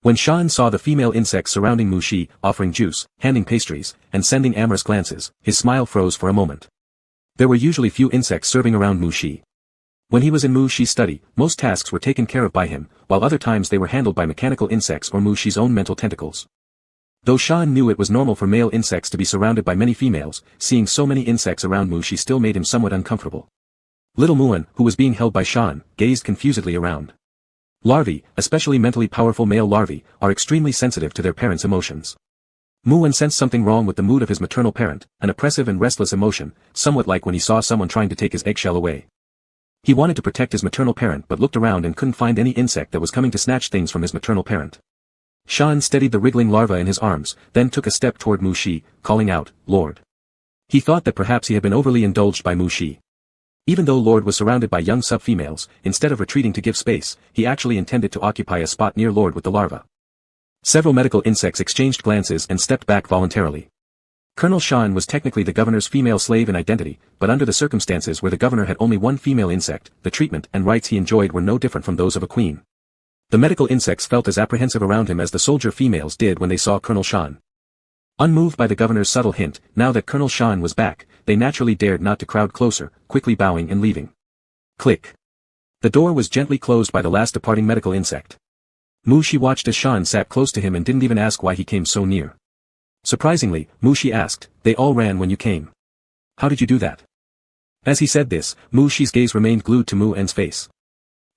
When Shan saw the female insects surrounding Mu Shi, offering juice, handing pastries, and sending amorous glances, his smile froze for a moment. There were usually few insects serving around Mu Shi. When he was in Mu Shi's study, most tasks were taken care of by him, while other times they were handled by mechanical insects or Mu Shi's own mental tentacles. Though Shan knew it was normal for male insects to be surrounded by many females, seeing so many insects around Mu Shi still made him somewhat uncomfortable. Little Muan, who was being held by Shan, gazed confusedly around. Larvae, especially mentally powerful male larvae, are extremely sensitive to their parents' emotions. Muan sensed something wrong with the mood of his maternal parent, an oppressive and restless emotion, somewhat like when he saw someone trying to take his eggshell away. He wanted to protect his maternal parent but looked around and couldn't find any insect that was coming to snatch things from his maternal parent. Shan steadied the wriggling larva in his arms, then took a step toward Mu Shi, calling out, "Lord." He thought that perhaps he had been overly indulged by Mu Shi. Even though Lord was surrounded by young sub-females, instead of retreating to give space, he actually intended to occupy a spot near Lord with the larva. Several medical insects exchanged glances and stepped back voluntarily. Colonel Shan was technically the governor's female slave in identity, but under the circumstances where the governor had only one female insect, the treatment and rights he enjoyed were no different from those of a queen. The medical insects felt as apprehensive around him as the soldier females did when they saw Colonel Shan. Unmoved by the governor's subtle hint, now that Colonel Shan was back, they naturally dared not to crowd closer, quickly bowing and leaving. Click. The door was gently closed by the last departing medical insect. Mu Shi watched as Shan sat close to him and didn't even ask why he came so near. Surprisingly, Mu Shi asked, "They all ran when you came. How did you do that?" As he said this, Mu Shi's gaze remained glued to Mu En's face.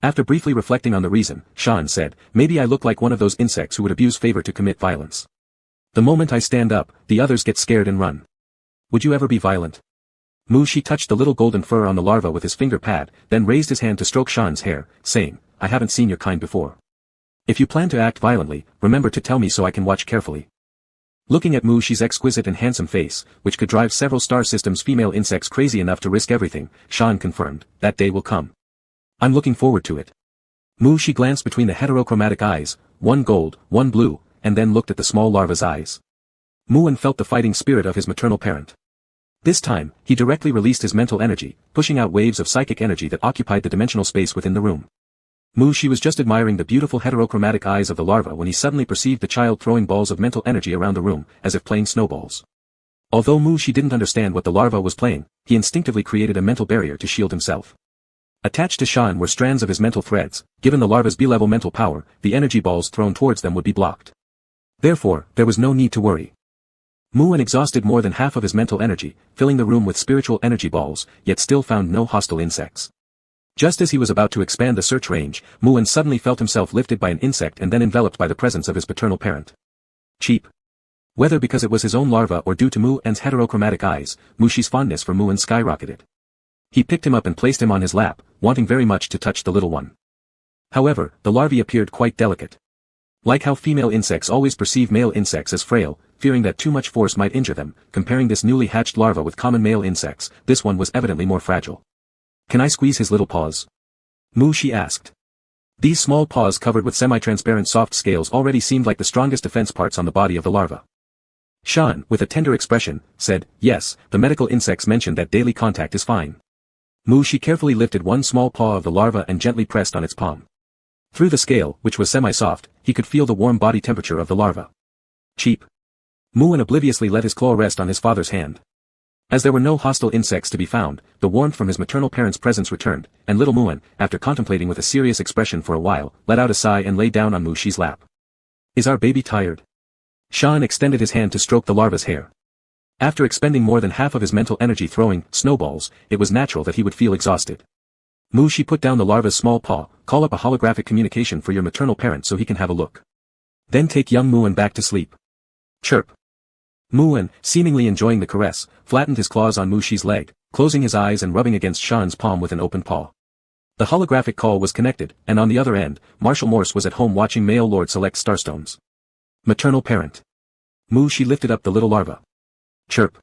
After briefly reflecting on the reason, Shan said, "Maybe I look like one of those insects who would abuse favor to commit violence. The moment I stand up, the others get scared and run. Would you ever be violent?" Mu Shi touched the little golden fur on the larva with his finger pad, then raised his hand to stroke Shan's hair, saying, "I haven't seen your kind before. If you plan to act violently, remember to tell me so I can watch carefully." Looking at Mu Shi's exquisite and handsome face, which could drive several star systems female insects crazy enough to risk everything, Shan confirmed, "That day will come. I'm looking forward to it." Mu Shi glanced between the heterochromatic eyes, one gold, one blue, and then looked at the small larva's eyes. Muan felt the fighting spirit of his maternal parent. This time, he directly released his mental energy, pushing out waves of psychic energy that occupied the dimensional space within the room. Mu Shi was just admiring the beautiful heterochromatic eyes of the larva when he suddenly perceived the child throwing balls of mental energy around the room, as if playing snowballs. Although Mu Shi didn't understand what the larva was playing, he instinctively created a mental barrier to shield himself. Attached to Shan were strands of his mental threads. Given the larva's B-level mental power, the energy balls thrown towards them would be blocked. Therefore, there was no need to worry. Muan exhausted more than half of his mental energy, filling the room with spiritual energy balls, yet still found no hostile insects. Just as he was about to expand the search range, Muan suddenly felt himself lifted by an insect and then enveloped by the presence of his paternal parent. Cheap. Whether because it was his own larva or due to Muan's heterochromatic eyes, Mu Shi's fondness for Muan skyrocketed. He picked him up and placed him on his lap, wanting very much to touch the little one. However, the larvae appeared quite delicate. Like how female insects always perceive male insects as frail, fearing that too much force might injure them, comparing this newly hatched larva with common male insects, this one was evidently more fragile. "Can I squeeze his little paws?" Mu Shi asked. These small paws covered with semi-transparent soft scales already seemed like the strongest defense parts on the body of the larva. Shan, with a tender expression, said, "Yes, the medical insects mentioned that daily contact is fine." Mu Shi carefully lifted one small paw of the larva and gently pressed on its palm. Through the scale, which was semi-soft, he could feel the warm body temperature of the larva. Cheap. Muan obliviously let his claw rest on his father's hand. As there were no hostile insects to be found, the warmth from his maternal parent's presence returned, and little Muan, after contemplating with a serious expression for a while, let out a sigh and lay down on Mu Shi's lap. "Is our baby tired?" Shan extended his hand to stroke the larva's hair. After expending more than half of his mental energy throwing snowballs, it was natural that he would feel exhausted. Mu-Shi put down the larva's small paw, call up a holographic communication for your maternal parent so he can have a look. Then take young Mu-An back to sleep. Chirp. Mu-An, seemingly enjoying the caress, flattened his claws on Mu-Shi's leg, closing his eyes and rubbing against Shan's palm with an open paw. The holographic call was connected, and on the other end, Marshal Morse was at home watching male lord select starstones. Maternal parent. Mu-Shi lifted up the little larva. Chirp.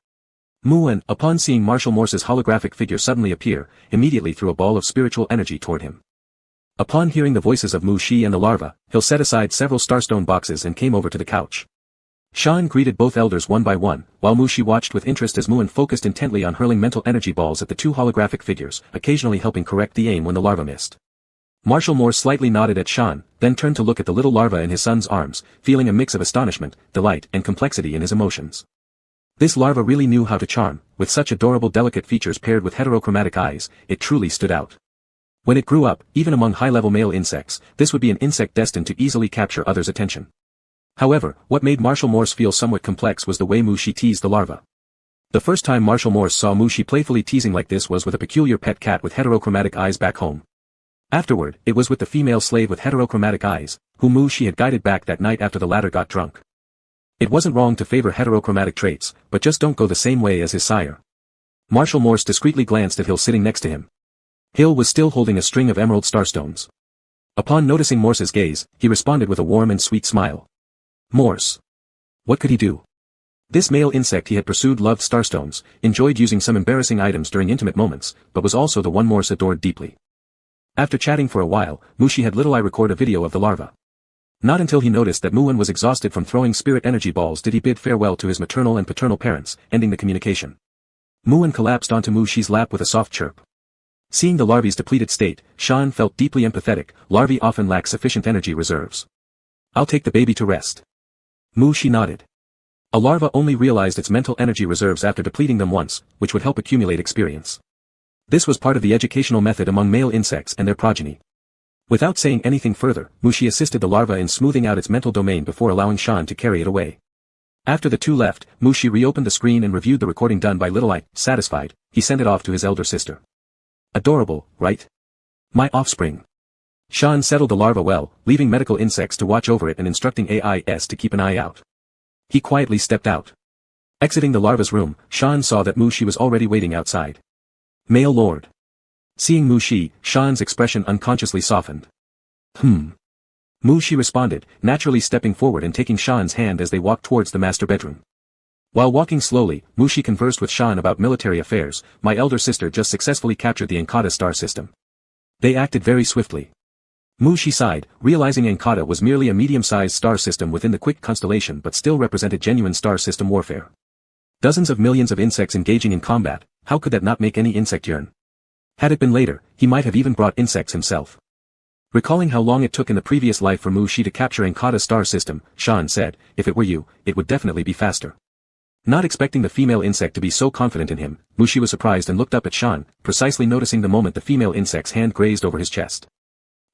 Mu-An, upon seeing Marshal Morse's holographic figure suddenly appear, immediately threw a ball of spiritual energy toward him. Upon hearing the voices of Mu-Shi and the larva, he set aside several starstone boxes and came over to the couch. Shan greeted both elders one by one, while Mu-Shi watched with interest as Mu-An focused intently on hurling mental energy balls at the two holographic figures, occasionally helping correct the aim when the larva missed. Marshal Morse slightly nodded at Shan, then turned to look at the little larva in his son's arms, feeling a mix of astonishment, delight, and complexity in his emotions. This larva really knew how to charm, with such adorable delicate features paired with heterochromatic eyes, it truly stood out. When it grew up, even among high-level male insects, this would be an insect destined to easily capture others' attention. However, what made Marshal Morse feel somewhat complex was the way Mu-Shi teased the larva. The first time Marshal Morse saw Mu-Shi playfully teasing like this was with a peculiar pet cat with heterochromatic eyes back home. Afterward, it was with the female slave with heterochromatic eyes, whom Mu-Shi had guided back that night after the latter got drunk. It wasn't wrong to favor heterochromatic traits, but just don't go the same way as his sire. Marshal Morse discreetly glanced at Hill sitting next to him. Hill was still holding a string of emerald starstones. Upon noticing Morse's gaze, he responded with a warm and sweet smile. Morse. What could he do? This male insect he had pursued loved starstones, enjoyed using some embarrassing items during intimate moments, but was also the one Morse adored deeply. After chatting for a while, Mu-Shi had Little Eye record a video of the larva. Not until he noticed that Mu-An was exhausted from throwing spirit energy balls did he bid farewell to his maternal and paternal parents, ending the communication. Mu-An collapsed onto Mu-Shi's lap with a soft chirp. Seeing the larvae's depleted state, Shan felt deeply empathetic. Larvae often lack sufficient energy reserves. I'll take the baby to rest. Mu-Shi nodded. A larva only realized its mental energy reserves after depleting them once, which would help accumulate experience. This was part of the educational method among male insects and their progeny. Without saying anything further, Mu-Shi assisted the larva in smoothing out its mental domain before allowing Shan to carry it away. After the two left, Mu-Shi reopened the screen and reviewed the recording done by Little Eye. Satisfied, he sent it off to his elder sister. Adorable, right? My offspring. Shan settled the larva well, leaving medical insects to watch over it and instructing AIS to keep an eye out. He quietly stepped out. Exiting the larva's room, Shan saw that Mu-Shi was already waiting outside. Male Lord. Seeing Mu-Shi, Shan's expression unconsciously softened. Mu-Shi responded, naturally stepping forward and taking Shan's hand as they walked towards the master bedroom. While walking slowly, Mu-Shi conversed with Shan about military affairs. My elder sister just successfully captured the Enkata star system. They acted very swiftly. Mu-Shi sighed, realizing Enkata was merely a medium-sized star system within the Quick constellation but still represented genuine star system warfare. Dozens of millions of insects engaging in combat, how could that not make any insect yearn? Had it been later, he might have even brought insects himself. Recalling how long it took in the previous life for Mu-Shi to capture Enkata's star system, Shan said, if it were you, it would definitely be faster. Not expecting the female insect to be so confident in him, Mu-Shi was surprised and looked up at Shan, precisely noticing the moment the female insect's hand grazed over his chest.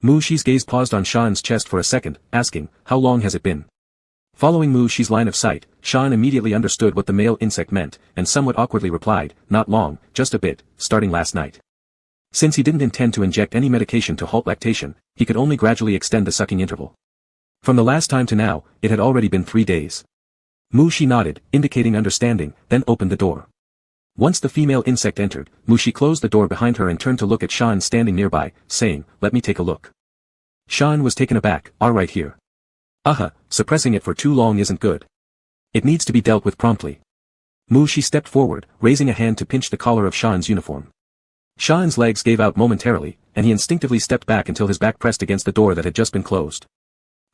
Mu-Shi's gaze paused on Shan's chest for a second, asking, how long has it been? Following Mu-Shi's line of sight, Shan immediately understood what the male insect meant, and somewhat awkwardly replied, not long, just a bit, starting last night. Since he didn't intend to inject any medication to halt lactation, he could only gradually extend the sucking interval. From the last time to now, it had already been 3 days. Mu-Shi nodded, indicating understanding, then opened the door. Once the female insect entered, Mu-Shi closed the door behind her and turned to look at Shan standing nearby, saying, let me take a look. Shan was taken aback, right here. Suppressing it for too long isn't good. It needs to be dealt with promptly. Mu-Shi stepped forward, raising a hand to pinch the collar of Shan's uniform. Shan's legs gave out momentarily, and he instinctively stepped back until his back pressed against the door that had just been closed.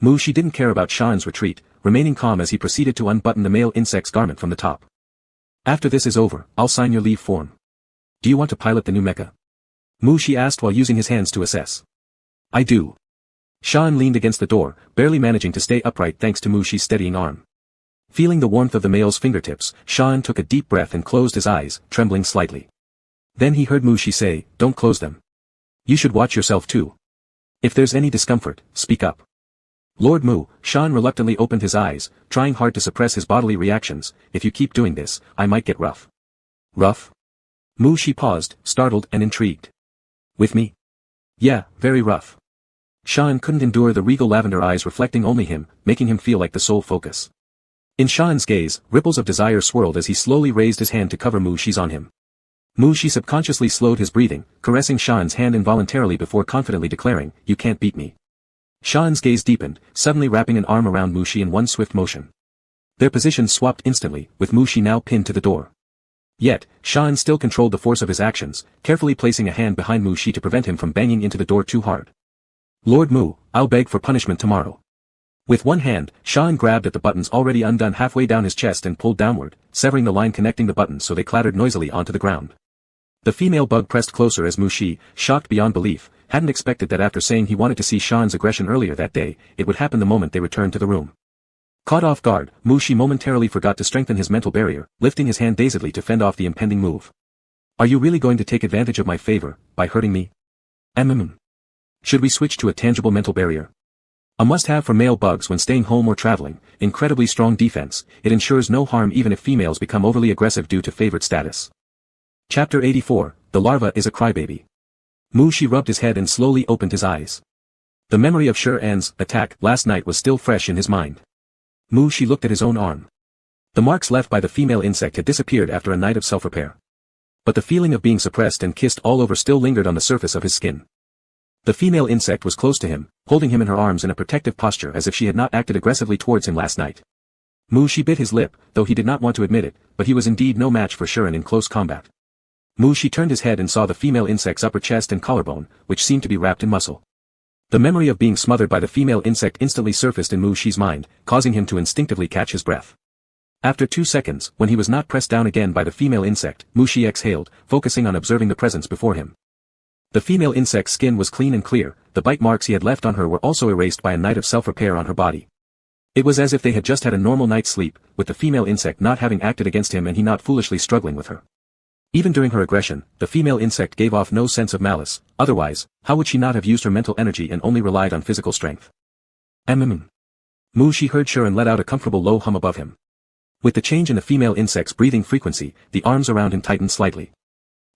Mu-Shi didn't care about Shan's retreat, remaining calm as he proceeded to unbutton the male insect's garment from the top. After this is over, I'll sign your leave form. Do you want to pilot the new mecha? Mu-Shi asked while using his hands to assess. I do. Shan leaned against the door, barely managing to stay upright thanks to Mu-Shi's steadying arm. Feeling the warmth of the male's fingertips, Shan took a deep breath and closed his eyes, trembling slightly. Then he heard Mu-Shi say, don't close them. You should watch yourself too. If there's any discomfort, speak up. Lord Mu, Shan reluctantly opened his eyes, trying hard to suppress his bodily reactions. If you keep doing this, I might get rough. Rough? Mu Shi paused, startled and intrigued. With me? Yeah, very rough. Shan couldn't endure the regal lavender eyes reflecting only him, making him feel like the sole focus. In Shan's gaze, ripples of desire swirled as he slowly raised his hand to cover Mu Shi's on him. Mu Shi subconsciously slowed his breathing, caressing Shan's hand involuntarily before confidently declaring, "You can't beat me." Shan's gaze deepened, suddenly wrapping an arm around Mu Shi in one swift motion. Their positions swapped instantly, with Mu Shi now pinned to the door. Yet, Shan still controlled the force of his actions, carefully placing a hand behind Mu Shi to prevent him from banging into the door too hard. Lord Mu, I'll beg for punishment tomorrow. With one hand, Shan grabbed at the buttons already undone halfway down his chest and pulled downward, severing the line connecting the buttons so they clattered noisily onto the ground. The female bug pressed closer as Mu Shi, shocked beyond belief, hadn't expected that after saying he wanted to see Shan's aggression earlier that day, it would happen the moment they returned to the room. Caught off guard, Mu Shi momentarily forgot to strengthen his mental barrier, lifting his hand dazedly to fend off the impending move. Are you really going to take advantage of my favor, by hurting me? Should we switch to a tangible mental barrier? A must-have for male bugs when staying home or traveling, incredibly strong defense, it ensures no harm even if females become overly aggressive due to favorite status. Chapter 84, The Larva is a Crybaby. Mu Shi rubbed his head and slowly opened his eyes. The memory of An's attack last night was still fresh in his mind. Mu Shi looked at his own arm. The marks left by the female insect had disappeared after a night of self-repair. But the feeling of being suppressed and kissed all over still lingered on the surface of his skin. The female insect was close to him, holding him in her arms in a protective posture as if she had not acted aggressively towards him last night. Mu Shi bit his lip, though he did not want to admit it, but he was indeed no match for Shuren in close combat. Mu Shi turned his head and saw the female insect's upper chest and collarbone, which seemed to be wrapped in muscle. The memory of being smothered by the female insect instantly surfaced in Mu Shi's mind, causing him to instinctively catch his breath. After 2 seconds, when he was not pressed down again by the female insect, Mu Shi exhaled, focusing on observing the presence before him. The female insect's skin was clean and clear, the bite marks he had left on her were also erased by a night of self-repair on her body. It was as if they had just had a normal night's sleep, with the female insect not having acted against him and he not foolishly struggling with her. Even during her aggression, the female insect gave off no sense of malice, otherwise, how would she not have used her mental energy and only relied on physical strength? Mu Shi heard Shuren let out a comfortable low hum above him. With the change in the female insect's breathing frequency, the arms around him tightened slightly.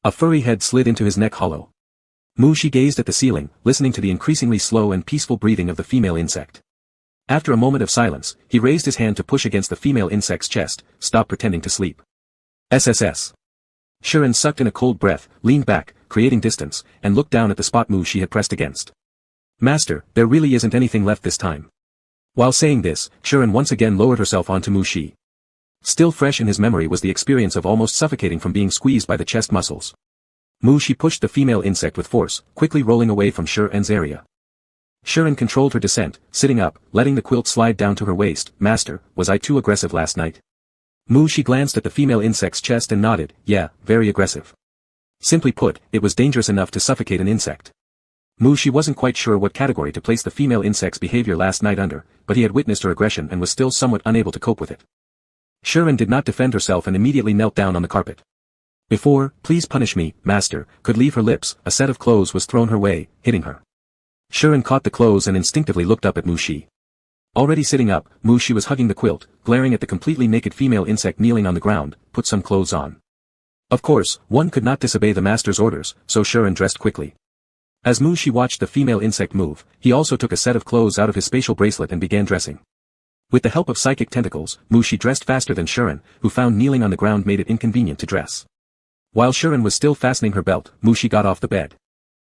A furry head slid into his neck hollow. Mu Shi gazed at the ceiling, listening to the increasingly slow and peaceful breathing of the female insect. After a moment of silence, he raised his hand to push against the female insect's chest. Stop pretending to sleep. SSS. Shuren sucked in a cold breath, leaned back, creating distance, and looked down at the spot Mu Shi had pressed against. Master, there really isn't anything left this time. While saying this, Shuren once again lowered herself onto Mu Shi. Still fresh in his memory was the experience of almost suffocating from being squeezed by the chest muscles. Mu Shi pushed the female insect with force, quickly rolling away from Shuren's area. Shuren controlled her descent, sitting up, letting the quilt slide down to her waist. Master, was I too aggressive last night? Mu Shi glanced at the female insect's chest and nodded. Yeah, very aggressive. Simply put, it was dangerous enough to suffocate an insect. Mu Shi wasn't quite sure what category to place the female insect's behavior last night under, but he had witnessed her aggression and was still somewhat unable to cope with it. Shuren did not defend herself and immediately knelt down on the carpet. Before, please punish me, master, could leave her lips, a set of clothes was thrown her way, hitting her. Shuren caught the clothes and instinctively looked up at Mu Shi. Already sitting up, Mu Shi was hugging the quilt, glaring at the completely naked female insect kneeling on the ground. Put some clothes on. Of course, one could not disobey the master's orders, so Shuren dressed quickly. As Mu Shi watched the female insect move, he also took a set of clothes out of his spatial bracelet and began dressing. With the help of psychic tentacles, Mu Shi dressed faster than Shuren, who found kneeling on the ground made it inconvenient to dress. While Shuren was still fastening her belt, Mu Shi got off the bed.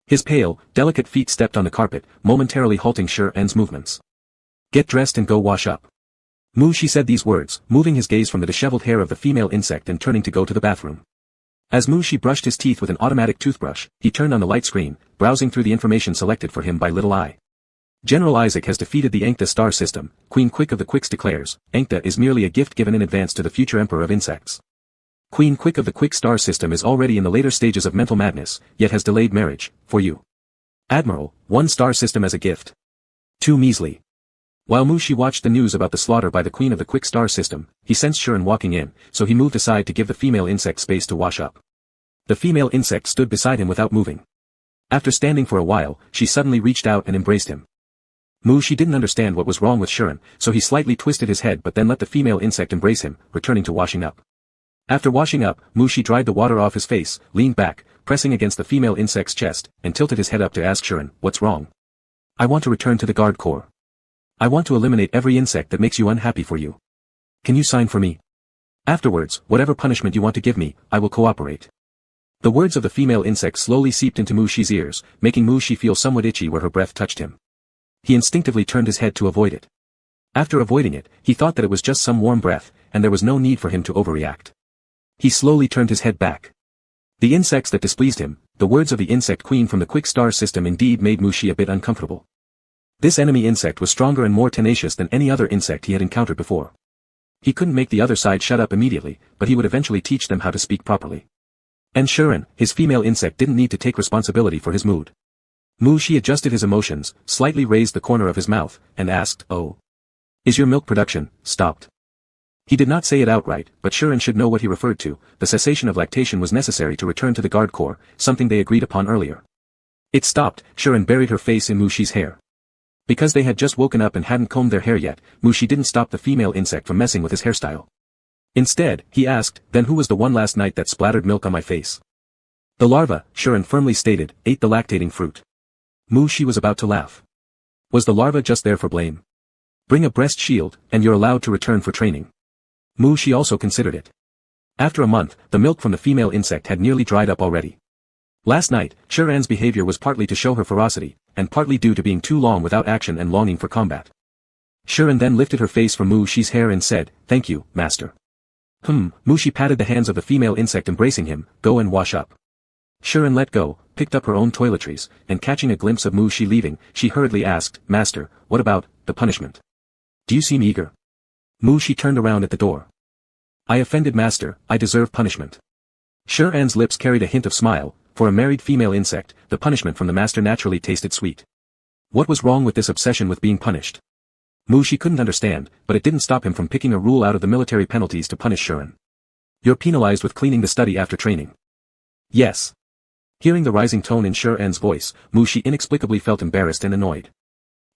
His pale, delicate feet stepped on the carpet, momentarily halting Shuren's movements. Get dressed and go wash up. Mu Shi said these words, moving his gaze from the disheveled hair of the female insect and turning to go to the bathroom. As Mu Shi brushed his teeth with an automatic toothbrush, he turned on the light screen, browsing through the information selected for him by Little Eye. General Isaac has defeated the Enkta star system. Queen Quick of the Quicks declares, Enkta is merely a gift given in advance to the future emperor of insects. Queen Quick of the Quick star system is already in the later stages of mental madness, yet has delayed marriage, for you. Admiral, 1 star system as a gift. 2 measly. While Mu Shi watched the news about the slaughter by the Queen of the Quick star system, he sensed Shuren walking in, so he moved aside to give the female insect space to wash up. The female insect stood beside him without moving. After standing for a while, she suddenly reached out and embraced him. Shi didn't understand what was wrong with Shuren, so he slightly twisted his head but then let the female insect embrace him, returning to washing up. After washing up, Shi dried the water off his face, leaned back, pressing against the female insect's chest, and tilted his head up to ask Shuren, "What's wrong?" "I want to return to the guard corps. I want to eliminate every insect that makes you unhappy for you. Can you sign for me? Afterwards, whatever punishment you want to give me, I will cooperate." The words of the female insect slowly seeped into Shi's ears, making Shi feel somewhat itchy where her breath touched him. He instinctively turned his head to avoid it. After avoiding it, he thought that it was just some warm breath, and there was no need for him to overreact. He slowly turned his head back. The insects that displeased him, the words of the insect queen from the quick star system indeed made Shi a bit uncomfortable. This enemy insect was stronger and more tenacious than any other insect he had encountered before. He couldn't make the other side shut up immediately, but he would eventually teach them how to speak properly. And Shuren, his female insect, didn't need to take responsibility for his mood. Shi adjusted his emotions, slightly raised the corner of his mouth, and asked, "Oh. Is your milk production stopped?" He did not say it outright, but Shuren should know what he referred to. The cessation of lactation was necessary to return to the guard corps, something they agreed upon earlier. It stopped. Shuren buried her face in Shi's hair. Because they had just woken up and hadn't combed their hair yet, Shi didn't stop the female insect from messing with his hairstyle. Instead, he asked, "Then who was the one last night that splattered milk on my face?" "The larva," Shuren firmly stated, "ate the lactating fruit." Shi was about to laugh. Was the larva just there for blame? "Bring a breast shield, and you're allowed to return for training." Shi also considered it. After a month, the milk from the female insect had nearly dried up already. Last night, Shuren's behavior was partly to show her ferocity, and partly due to being too long without action and longing for combat. Shuren then lifted her face from Shi's hair and said, "Thank you, master." Shi patted the hands of the female insect embracing him, "Go and wash up." Shuren let go, picked up her own toiletries, and catching a glimpse of Shi leaving, she hurriedly asked, "Master, what about the punishment? Do you seem eager?" Shi turned around at the door. "I offended master, I deserve punishment." Shuren's lips carried a hint of smile. For a married female insect, the punishment from the master naturally tasted sweet. What was wrong with this obsession with being punished? Shi couldn't understand, but it didn't stop him from picking a rule out of the military penalties to punish Shuren. "You're penalized with cleaning the study after training." "Yes." Hearing the rising tone in Shuren's voice, Shi inexplicably felt embarrassed and annoyed.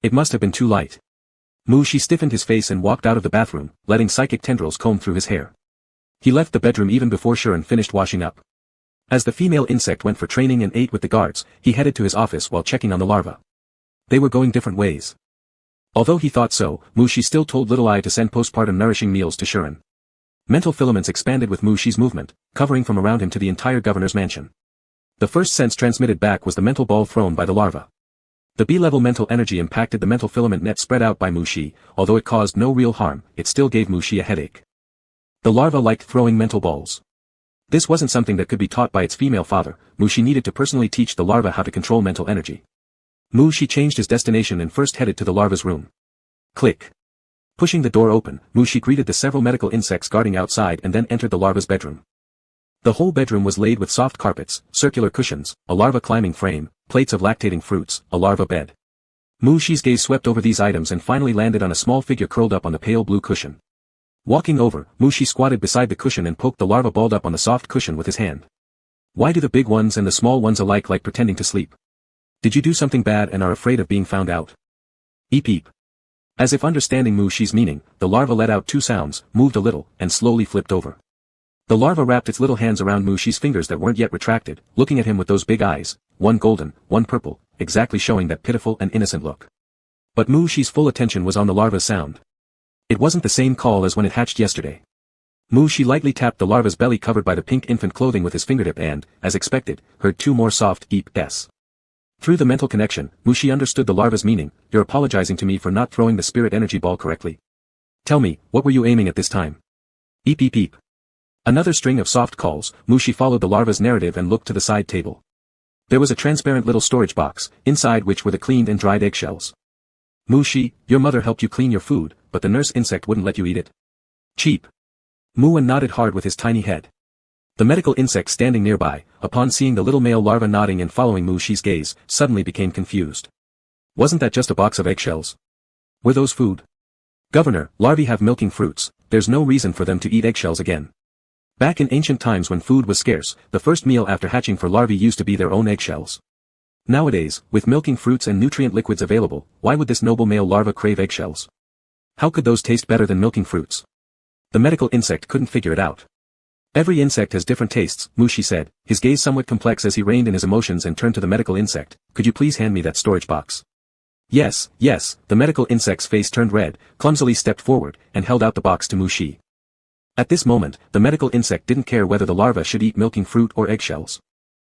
It must have been too light. Shi stiffened his face and walked out of the bathroom, letting psychic tendrils comb through his hair. He left the bedroom even before Shuren finished washing up. As the female insect went for training and ate with the guards, he headed to his office while checking on the larva. They were going different ways. Although he thought so, Shi still told Little Eye to send postpartum nourishing meals to Shuren. Mental filaments expanded with Shi's movement, covering from around him to the entire governor's mansion. The first sense transmitted back was the mental ball thrown by the larva. The B-level mental energy impacted the mental filament net spread out by Shi, although it caused no real harm, it still gave Shi a headache. The larva liked throwing mental balls. This wasn't something that could be taught by its female father. Shi needed to personally teach the larva how to control mental energy. Shi changed his destination and first headed to the larva's room. Click. Pushing the door open, Shi greeted the several medical insects guarding outside and then entered the larva's bedroom. The whole bedroom was laid with soft carpets, circular cushions, a larva climbing frame, plates of lactating fruits, a larva bed. Shi's gaze swept over these items and finally landed on a small figure curled up on the pale blue cushion. Walking over, Shi squatted beside the cushion and poked the larva balled up on the soft cushion with his hand. "Why do the big ones and the small ones alike like pretending to sleep? Did you do something bad and are afraid of being found out?" "Eep eep." As if understanding Shi's meaning, the larva let out two sounds, moved a little, and slowly flipped over. The larva wrapped its little hands around Shi's fingers that weren't yet retracted, looking at him with those big eyes, one golden, one purple, exactly showing that pitiful and innocent look. But Shi's full attention was on the larva's sound. It wasn't the same call as when it hatched yesterday. Shi lightly tapped the larva's belly covered by the pink infant clothing with his fingertip and, as expected, heard two more soft eep-s. Through the mental connection, Shi understood the larva's meaning. "You're apologizing to me for not throwing the spirit energy ball correctly. Tell me, what were you aiming at this time?" "Eep eep eep." Another string of soft calls. Shi followed the larva's narrative and looked to the side table. There was a transparent little storage box, inside which were the cleaned and dried eggshells. "Shi, your mother helped you clean your food, but the nurse insect wouldn't let you eat it." "Cheap." Muan nodded hard with his tiny head. The medical insect standing nearby, upon seeing the little male larva nodding and following Shi's gaze, suddenly became confused. "Wasn't that just a box of eggshells? Were those food?" "Governor, larvae have milking fruits, there's no reason for them to eat eggshells again. Back in ancient times when food was scarce, the first meal after hatching for larvae used to be their own eggshells." Nowadays, with milking fruits and nutrient liquids available, why would this noble male larva crave eggshells? How could those taste better than milking fruits? The medical insect couldn't figure it out. Every insect has different tastes, Mushi said, his gaze somewhat complex as he reined in his emotions and turned to the medical insect. Could you please hand me that storage box? Yes, yes, the medical insect's face turned red, clumsily stepped forward, and held out the box to Mushi. At this moment, the medical insect didn't care whether the larva should eat milking fruit or eggshells.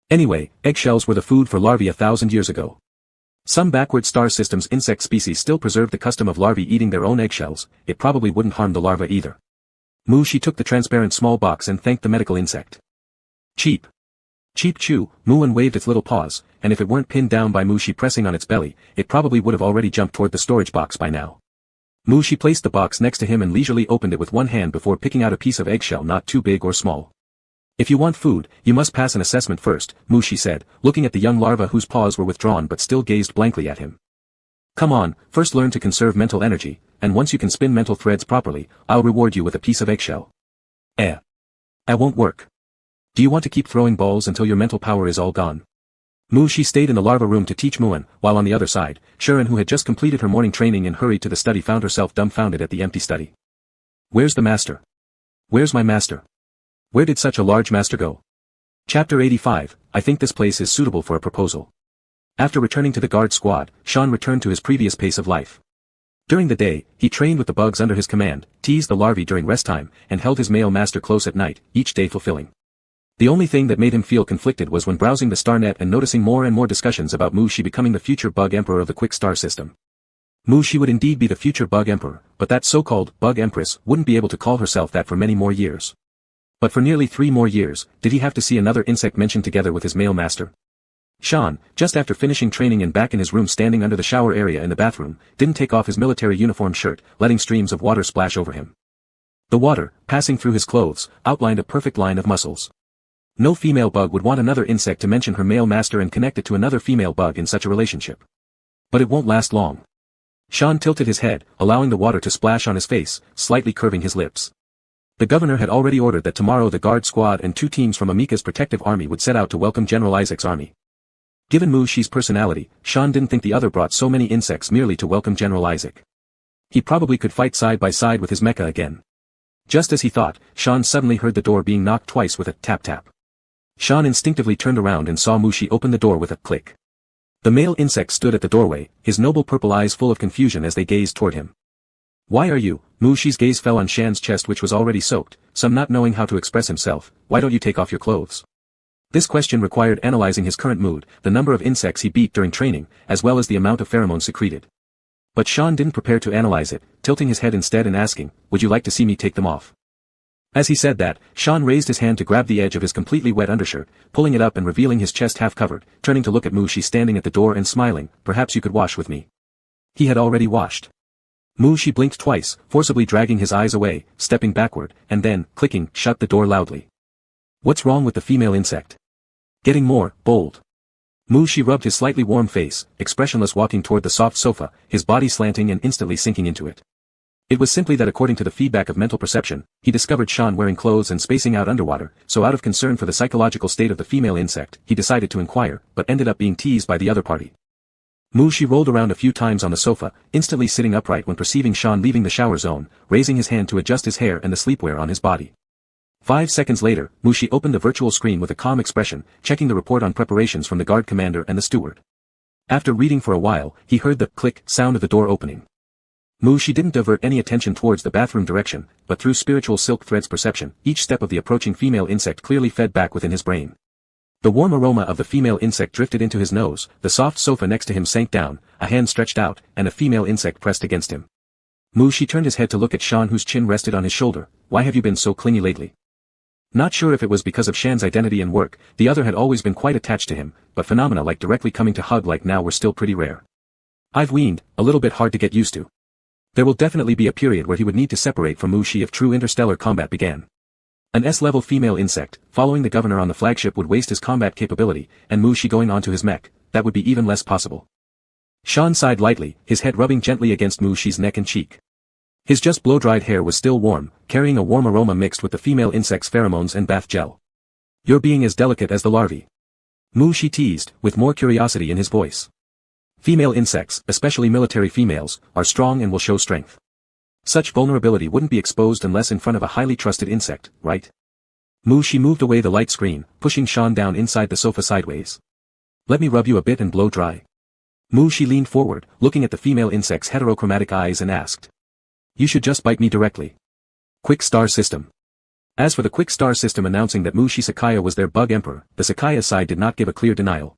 Anyway, eggshells were the food for larvae 1,000 years ago. Some backward star systems insect species still preserve the custom of larvae eating their own eggshells. It probably wouldn't harm the larva either. Mushi took the transparent small box and thanked the medical insect. Cheap. Cheap chew, Muan waved its little paws, and if it weren't pinned down by Mushi pressing on its belly, it probably would have already jumped toward the storage box by now. Mushi placed the box next to him and leisurely opened it with one hand before picking out a piece of eggshell not too big or small. If you want food, you must pass an assessment first, Mushi said, looking at the young larva whose paws were withdrawn but still gazed blankly at him. Come on, first learn to conserve mental energy, and once you can spin mental threads properly, I'll reward you with a piece of eggshell. I won't work. Do you want to keep throwing balls until your mental power is all gone? Mushi stayed in the larva room to teach Muan, while on the other side, Sharon who had just completed her morning training and hurried to the study found herself dumbfounded at the empty study. Where's the master? Where's my master? Where did such a large master go? Chapter 85, I think this place is suitable for a proposal. After returning to the guard squad, Sean returned to his previous pace of life. During the day, he trained with the bugs under his command, teased the larvae during rest time, and held his male master close at night, each day fulfilling. The only thing that made him feel conflicted was when browsing the starnet and noticing more and more discussions about Mushi becoming the future bug emperor of the quick star system. Mushi would indeed be the future bug emperor, but that so-called bug empress wouldn't be able to call herself that for many more years. But for nearly 3 more years, did he have to see another insect mentioned together with his male master? Sean, just after finishing training and back in his room standing under the shower area in the bathroom, didn't take off his military uniform shirt, letting streams of water splash over him. The water, passing through his clothes, outlined a perfect line of muscles. No female bug would want another insect to mention her male master and connect it to another female bug in such a relationship. But it won't last long. Sean tilted his head, allowing the water to splash on his face, slightly curving his lips. The governor had already ordered that tomorrow the guard squad and 2 teams from Amika's protective army would set out to welcome General Isaac's army. Given Mushi's personality, Sean didn't think the other brought so many insects merely to welcome General Isaac. He probably could fight side by side with his mecha again. Just as he thought, Sean suddenly heard the door being knocked twice with a tap-tap. Sean instinctively turned around and saw Mushi open the door with a click. The male insect stood at the doorway, his noble purple eyes full of confusion as they gazed toward him. Why are you? Mushi's gaze fell on Shan's chest which was already soaked, some not knowing how to express himself. Why don't you take off your clothes? This question required analyzing his current mood, the number of insects he beat during training, as well as the amount of pheromones secreted. But Sean didn't prepare to analyze it, tilting his head instead and asking, would you like to see me take them off? As he said that, Sean raised his hand to grab the edge of his completely wet undershirt, pulling it up and revealing his chest half covered, turning to look at Mushi standing at the door and smiling, perhaps you could wash with me. He had already washed. Mushi blinked twice, forcibly dragging his eyes away, stepping backward, and then, clicking, shut the door loudly. What's wrong with the female insect? Getting more bold. Mushi rubbed his slightly warm face, expressionless walking toward the soft sofa, his body slanting and instantly sinking into it. It was simply that according to the feedback of mental perception, he discovered Sean wearing clothes and spacing out underwater, so out of concern for the psychological state of the female insect, he decided to inquire, but ended up being teased by the other party. Mushi rolled around a few times on the sofa, instantly sitting upright when perceiving Sean leaving the shower zone, raising his hand to adjust his hair and the sleepwear on his body. 5 seconds later, Mushi opened the virtual screen with a calm expression, checking the report on preparations from the guard commander and the steward. After reading for a while, he heard the click sound of the door opening. Mushi didn't divert any attention towards the bathroom direction, but through spiritual silk threads perception, each step of the approaching female insect clearly fed back within his brain. The warm aroma of the female insect drifted into his nose, the soft sofa next to him sank down, a hand stretched out, and a female insect pressed against him. Mushi turned his head to look at Sean whose chin rested on his shoulder. Why have you been so clingy lately? Not sure if it was because of Shan's identity and work, the other had always been quite attached to him, but phenomena like directly coming to hug like now were still pretty rare. I've weaned, a little bit hard to get used to. There will definitely be a period where he would need to separate from Mushi if true interstellar combat began. An S-level female insect, following the governor on the flagship would waste his combat capability, and Mushi going onto his mech, that would be even less possible. Sean sighed lightly, his head rubbing gently against Mushi's neck and cheek. His just blow-dried hair was still warm, carrying a warm aroma mixed with the female insect's pheromones and bath gel. You're being as delicate as the larvae. Mu Shi teased, with more curiosity in his voice. Female insects, especially military females, are strong and will show strength. Such vulnerability wouldn't be exposed unless in front of a highly trusted insect, right? Mu Shi moved away the light screen, pushing Sean down inside the sofa sideways. Let me rub you a bit and blow dry. Mu Shi leaned forward, looking at the female insect's heterochromatic eyes and asked. You should just bite me directly. Quick Star System. As for the Quick Star System announcing that Mu Shi Sakaya was their bug emperor, the Sakaya side did not give a clear denial.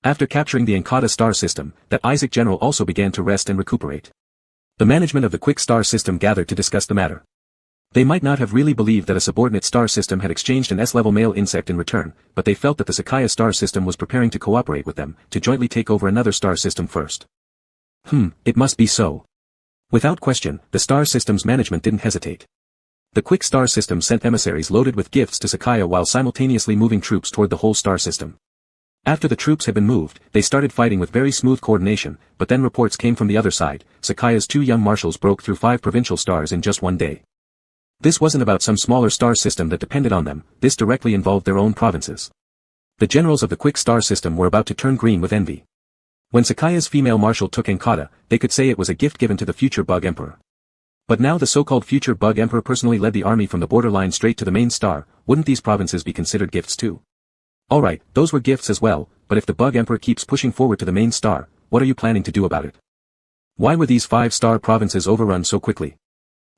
After capturing the Enkata star system, that Isaac General also began to rest and recuperate. The management of the Quick Star System gathered to discuss the matter. They might not have really believed that a subordinate star system had exchanged an S-level male insect in return, but they felt that the Sakaya star system was preparing to cooperate with them, to jointly take over another star system first. It must be so. Without question, the star system's management didn't hesitate. The Quick Star System sent emissaries loaded with gifts to Sakaya while simultaneously moving troops toward the whole star system. After the troops had been moved, they started fighting with very smooth coordination, but then reports came from the other side. Sakaya's 2 young marshals broke through 5 provincial stars in just one day. This wasn't about some smaller star system that depended on them, this directly involved their own provinces. The generals of the Quick Star System were about to turn green with envy. When Sakaya's female marshal took Enkata, they could say it was a gift given to the future Bug Emperor. But now the so-called future Bug Emperor personally led the army from the borderline straight to the main star, wouldn't these provinces be considered gifts too? Alright, those were gifts as well, but if the Bug Emperor keeps pushing forward to the main star, what are you planning to do about it? Why were these 5-star provinces overrun so quickly?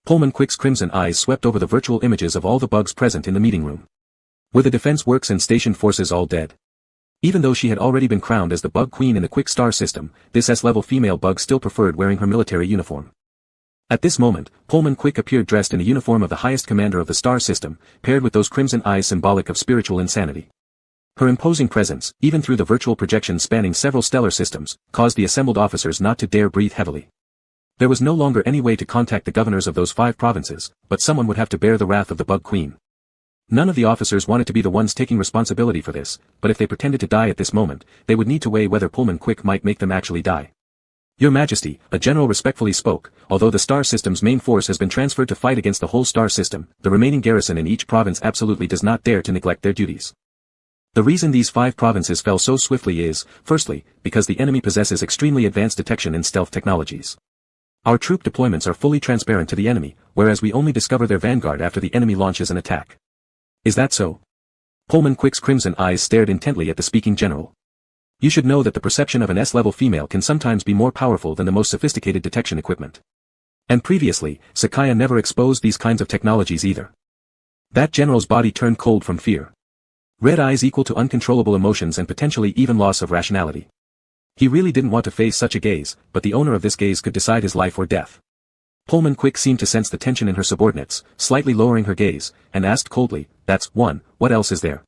Pullman Quick's crimson eyes swept over the virtual images of all the bugs present in the meeting room. Were the defense works and station forces all dead? Even though she had already been crowned as the bug queen in the Quick Star System, this S-level female bug still preferred wearing her military uniform. At this moment, Pullman Quick appeared dressed in a uniform of the highest commander of the star system, paired with those crimson eyes symbolic of spiritual insanity. Her imposing presence, even through the virtual projection spanning several stellar systems, caused the assembled officers not to dare breathe heavily. There was no longer any way to contact the governors of those 5 provinces, but someone would have to bear the wrath of the Bug Queen. None of the officers wanted to be the ones taking responsibility for this, but if they pretended to die at this moment, they would need to weigh whether Pullman Quick might make them actually die. Your Majesty, a general respectfully spoke, although the star system's main force has been transferred to fight against the whole star system, the remaining garrison in each province absolutely does not dare to neglect their duties. The reason these 5 provinces fell so swiftly is, firstly, because the enemy possesses extremely advanced detection and stealth technologies. Our troop deployments are fully transparent to the enemy, whereas we only discover their vanguard after the enemy launches an attack. Is that so? Pullman Quick's crimson eyes stared intently at the speaking general. You should know that the perception of an S-level female can sometimes be more powerful than the most sophisticated detection equipment. And previously, Sakaya never exposed these kinds of technologies either. That general's body turned cold from fear. Red eyes equal to uncontrollable emotions and potentially even loss of rationality. He really didn't want to face such a gaze, but the owner of this gaze could decide his life or death. Pullman Quick seemed to sense the tension in her subordinates, slightly lowering her gaze, and asked coldly, that's one, what else is there?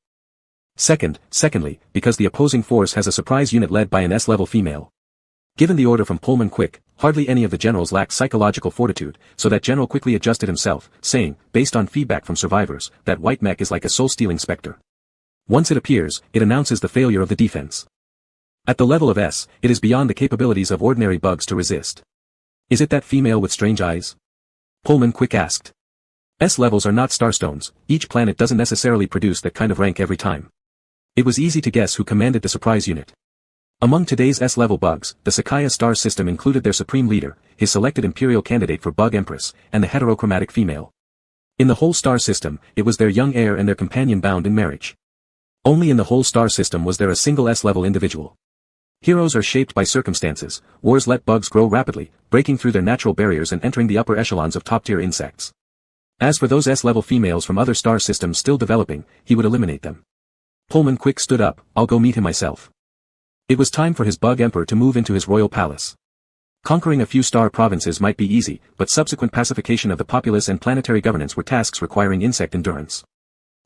Secondly, because the opposing force has a surprise unit led by an S-level female. Given the order from Pullman Quick, hardly any of the generals lacked psychological fortitude, so that general quickly adjusted himself, saying, based on feedback from survivors, that white mech is like a soul-stealing specter. Once it appears, it announces the failure of the defense. At the level of S, it is beyond the capabilities of ordinary bugs to resist. Is it that female with strange eyes? Pullman Quick asked. S levels are not starstones, each planet doesn't necessarily produce that kind of rank every time. It was easy to guess who commanded the surprise unit. Among today's S-level bugs, the Sakaya star system included their supreme leader, his selected imperial candidate for Bug Empress, and the heterochromatic female. In the whole star system, it was their young heir and their companion bound in marriage. Only in the whole star system was there a single S-level individual. Heroes are shaped by circumstances, wars let bugs grow rapidly, breaking through their natural barriers and entering the upper echelons of top-tier insects. As for those S-level females from other star systems still developing, he would eliminate them. Pullman Quick stood up, I'll go meet him myself. It was time for his bug emperor to move into his royal palace. Conquering a few star provinces might be easy, but subsequent pacification of the populace and planetary governance were tasks requiring insect endurance.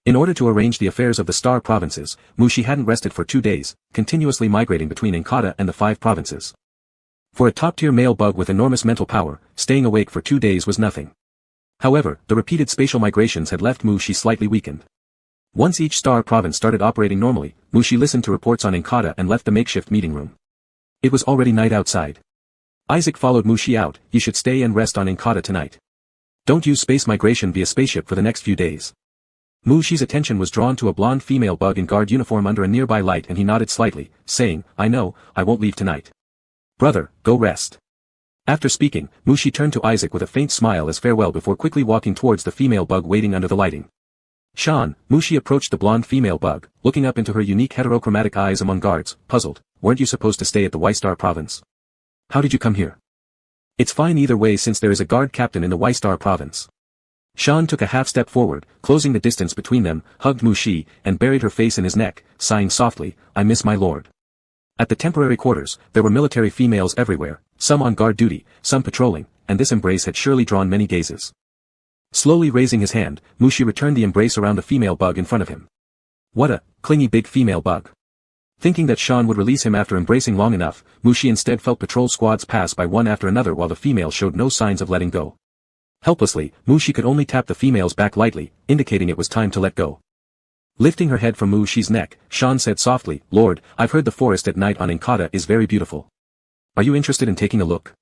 In order to arrange the affairs of the star provinces, Mu Shi hadn't rested for 2 days, continuously migrating between Enkata and the 5 provinces. For a top-tier male bug with enormous mental power, staying awake for 2 days was nothing. However, the repeated spatial migrations had left Mu Shi slightly weakened. Once each star province started operating normally, Mu Shi listened to reports on Enkata and left the makeshift meeting room. It was already night outside. Isaac followed Mu Shi out, you should stay and rest on Enkata tonight. Don't use space migration via spaceship for the next few days. Mushi's attention was drawn to a blonde female bug in guard uniform under a nearby light and he nodded slightly, saying, I know, I won't leave tonight. Brother, go rest. After speaking, Mushi turned to Isaac with a faint smile as farewell before quickly walking towards the female bug waiting under the lighting. Sean, Mushi approached the blonde female bug, looking up into her unique heterochromatic eyes among guards, puzzled. Weren't you supposed to stay at the Y-Star province? How did you come here? It's fine either way since there is a guard captain in the Y-Star province. Sean took a half step forward, closing the distance between them, hugged Mushi, and buried her face in his neck, sighing softly, I miss my lord. At the temporary quarters, there were military females everywhere, some on guard duty, some patrolling, and this embrace had surely drawn many gazes. Slowly raising his hand, Mushi returned the embrace around the female bug in front of him. What a clingy big female bug. Thinking that Sean would release him after embracing long enough, Mushi instead felt patrol squads pass by one after another while the female showed no signs of letting go. Helplessly, Mushi could only tap the female's back lightly, indicating it was time to let go. Lifting her head from Mushi's neck, Sean said softly, Lord, I've heard the forest at night on Enkata is very beautiful. Are you interested in taking a look?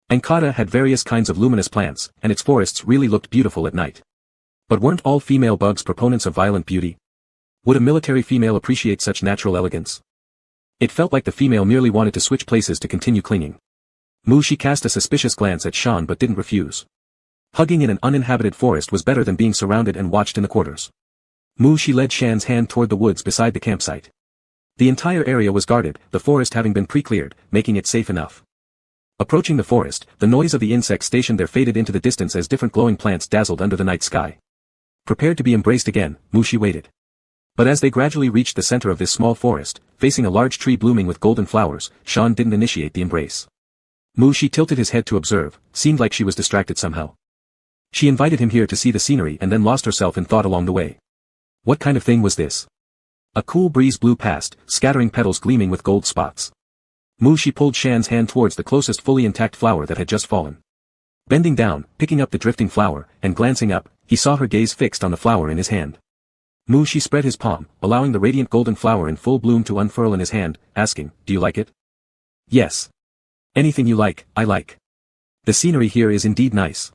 Enkata had various kinds of luminous plants, and its forests really looked beautiful at night. But weren't all female bugs proponents of violent beauty? Would a military female appreciate such natural elegance? It felt like the female merely wanted to switch places to continue clinging. Mushi cast a suspicious glance at Sean but didn't refuse. Hugging in an uninhabited forest was better than being surrounded and watched in the quarters. Mushi led Shan's hand toward the woods beside the campsite. The entire area was guarded, the forest having been pre-cleared, making it safe enough. Approaching the forest, the noise of the insects stationed there faded into the distance as different glowing plants dazzled under the night sky. Prepared to be embraced again, Mushi waited. But as they gradually reached the center of this small forest, facing a large tree blooming with golden flowers, Sean didn't initiate the embrace. Mushi tilted his head to observe, seemed like she was distracted somehow. She invited him here to see the scenery and then lost herself in thought along the way. What kind of thing was this? A cool breeze blew past, scattering petals gleaming with gold spots. Mushi pulled Shan's hand towards the closest fully intact flower that had just fallen. Bending down, picking up the drifting flower, and glancing up, he saw her gaze fixed on the flower in his hand. Mushi spread his palm, allowing the radiant golden flower in full bloom to unfurl in his hand, asking, Do you like it? Yes. Anything you like, I like. The scenery here is indeed nice.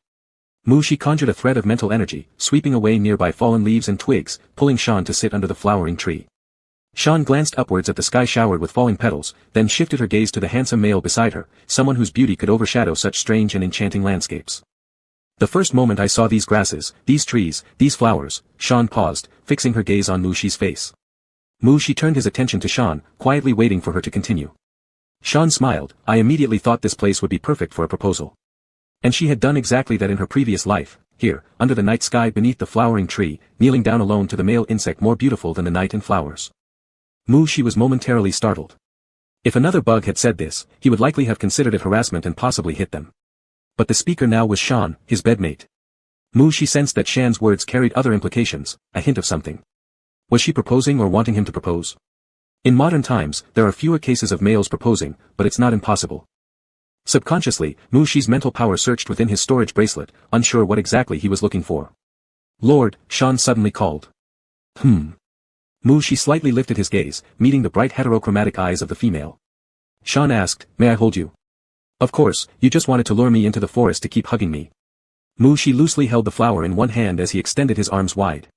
Mushi conjured a thread of mental energy, sweeping away nearby fallen leaves and twigs, pulling Sean to sit under the flowering tree. Sean glanced upwards at the sky showered with falling petals, then shifted her gaze to the handsome male beside her, someone whose beauty could overshadow such strange and enchanting landscapes. The first moment I saw these grasses, these trees, these flowers, Sean paused, fixing her gaze on Mushi's face. Mushi turned his attention to Sean, quietly waiting for her to continue. Sean smiled, I immediately thought this place would be perfect for a proposal. And she had done exactly that in her previous life, here, under the night sky beneath the flowering tree, kneeling down alone to the male insect more beautiful than the night and flowers. Mushi was momentarily startled. If another bug had said this, he would likely have considered it harassment and possibly hit them. But the speaker now was Sean, his bedmate. Mushi sensed that Shan's words carried other implications, a hint of something. Was she proposing or wanting him to propose? In modern times, there are fewer cases of males proposing, but it's not impossible. Subconsciously, Mushi's mental power searched within his storage bracelet, unsure what exactly he was looking for. Lord, Sean suddenly called. Mushi slightly lifted his gaze, meeting the bright heterochromatic eyes of the female. Sean asked, May I hold you? Of course, you just wanted to lure me into the forest to keep hugging me. Mushi loosely held the flower in one hand as he extended his arms wide.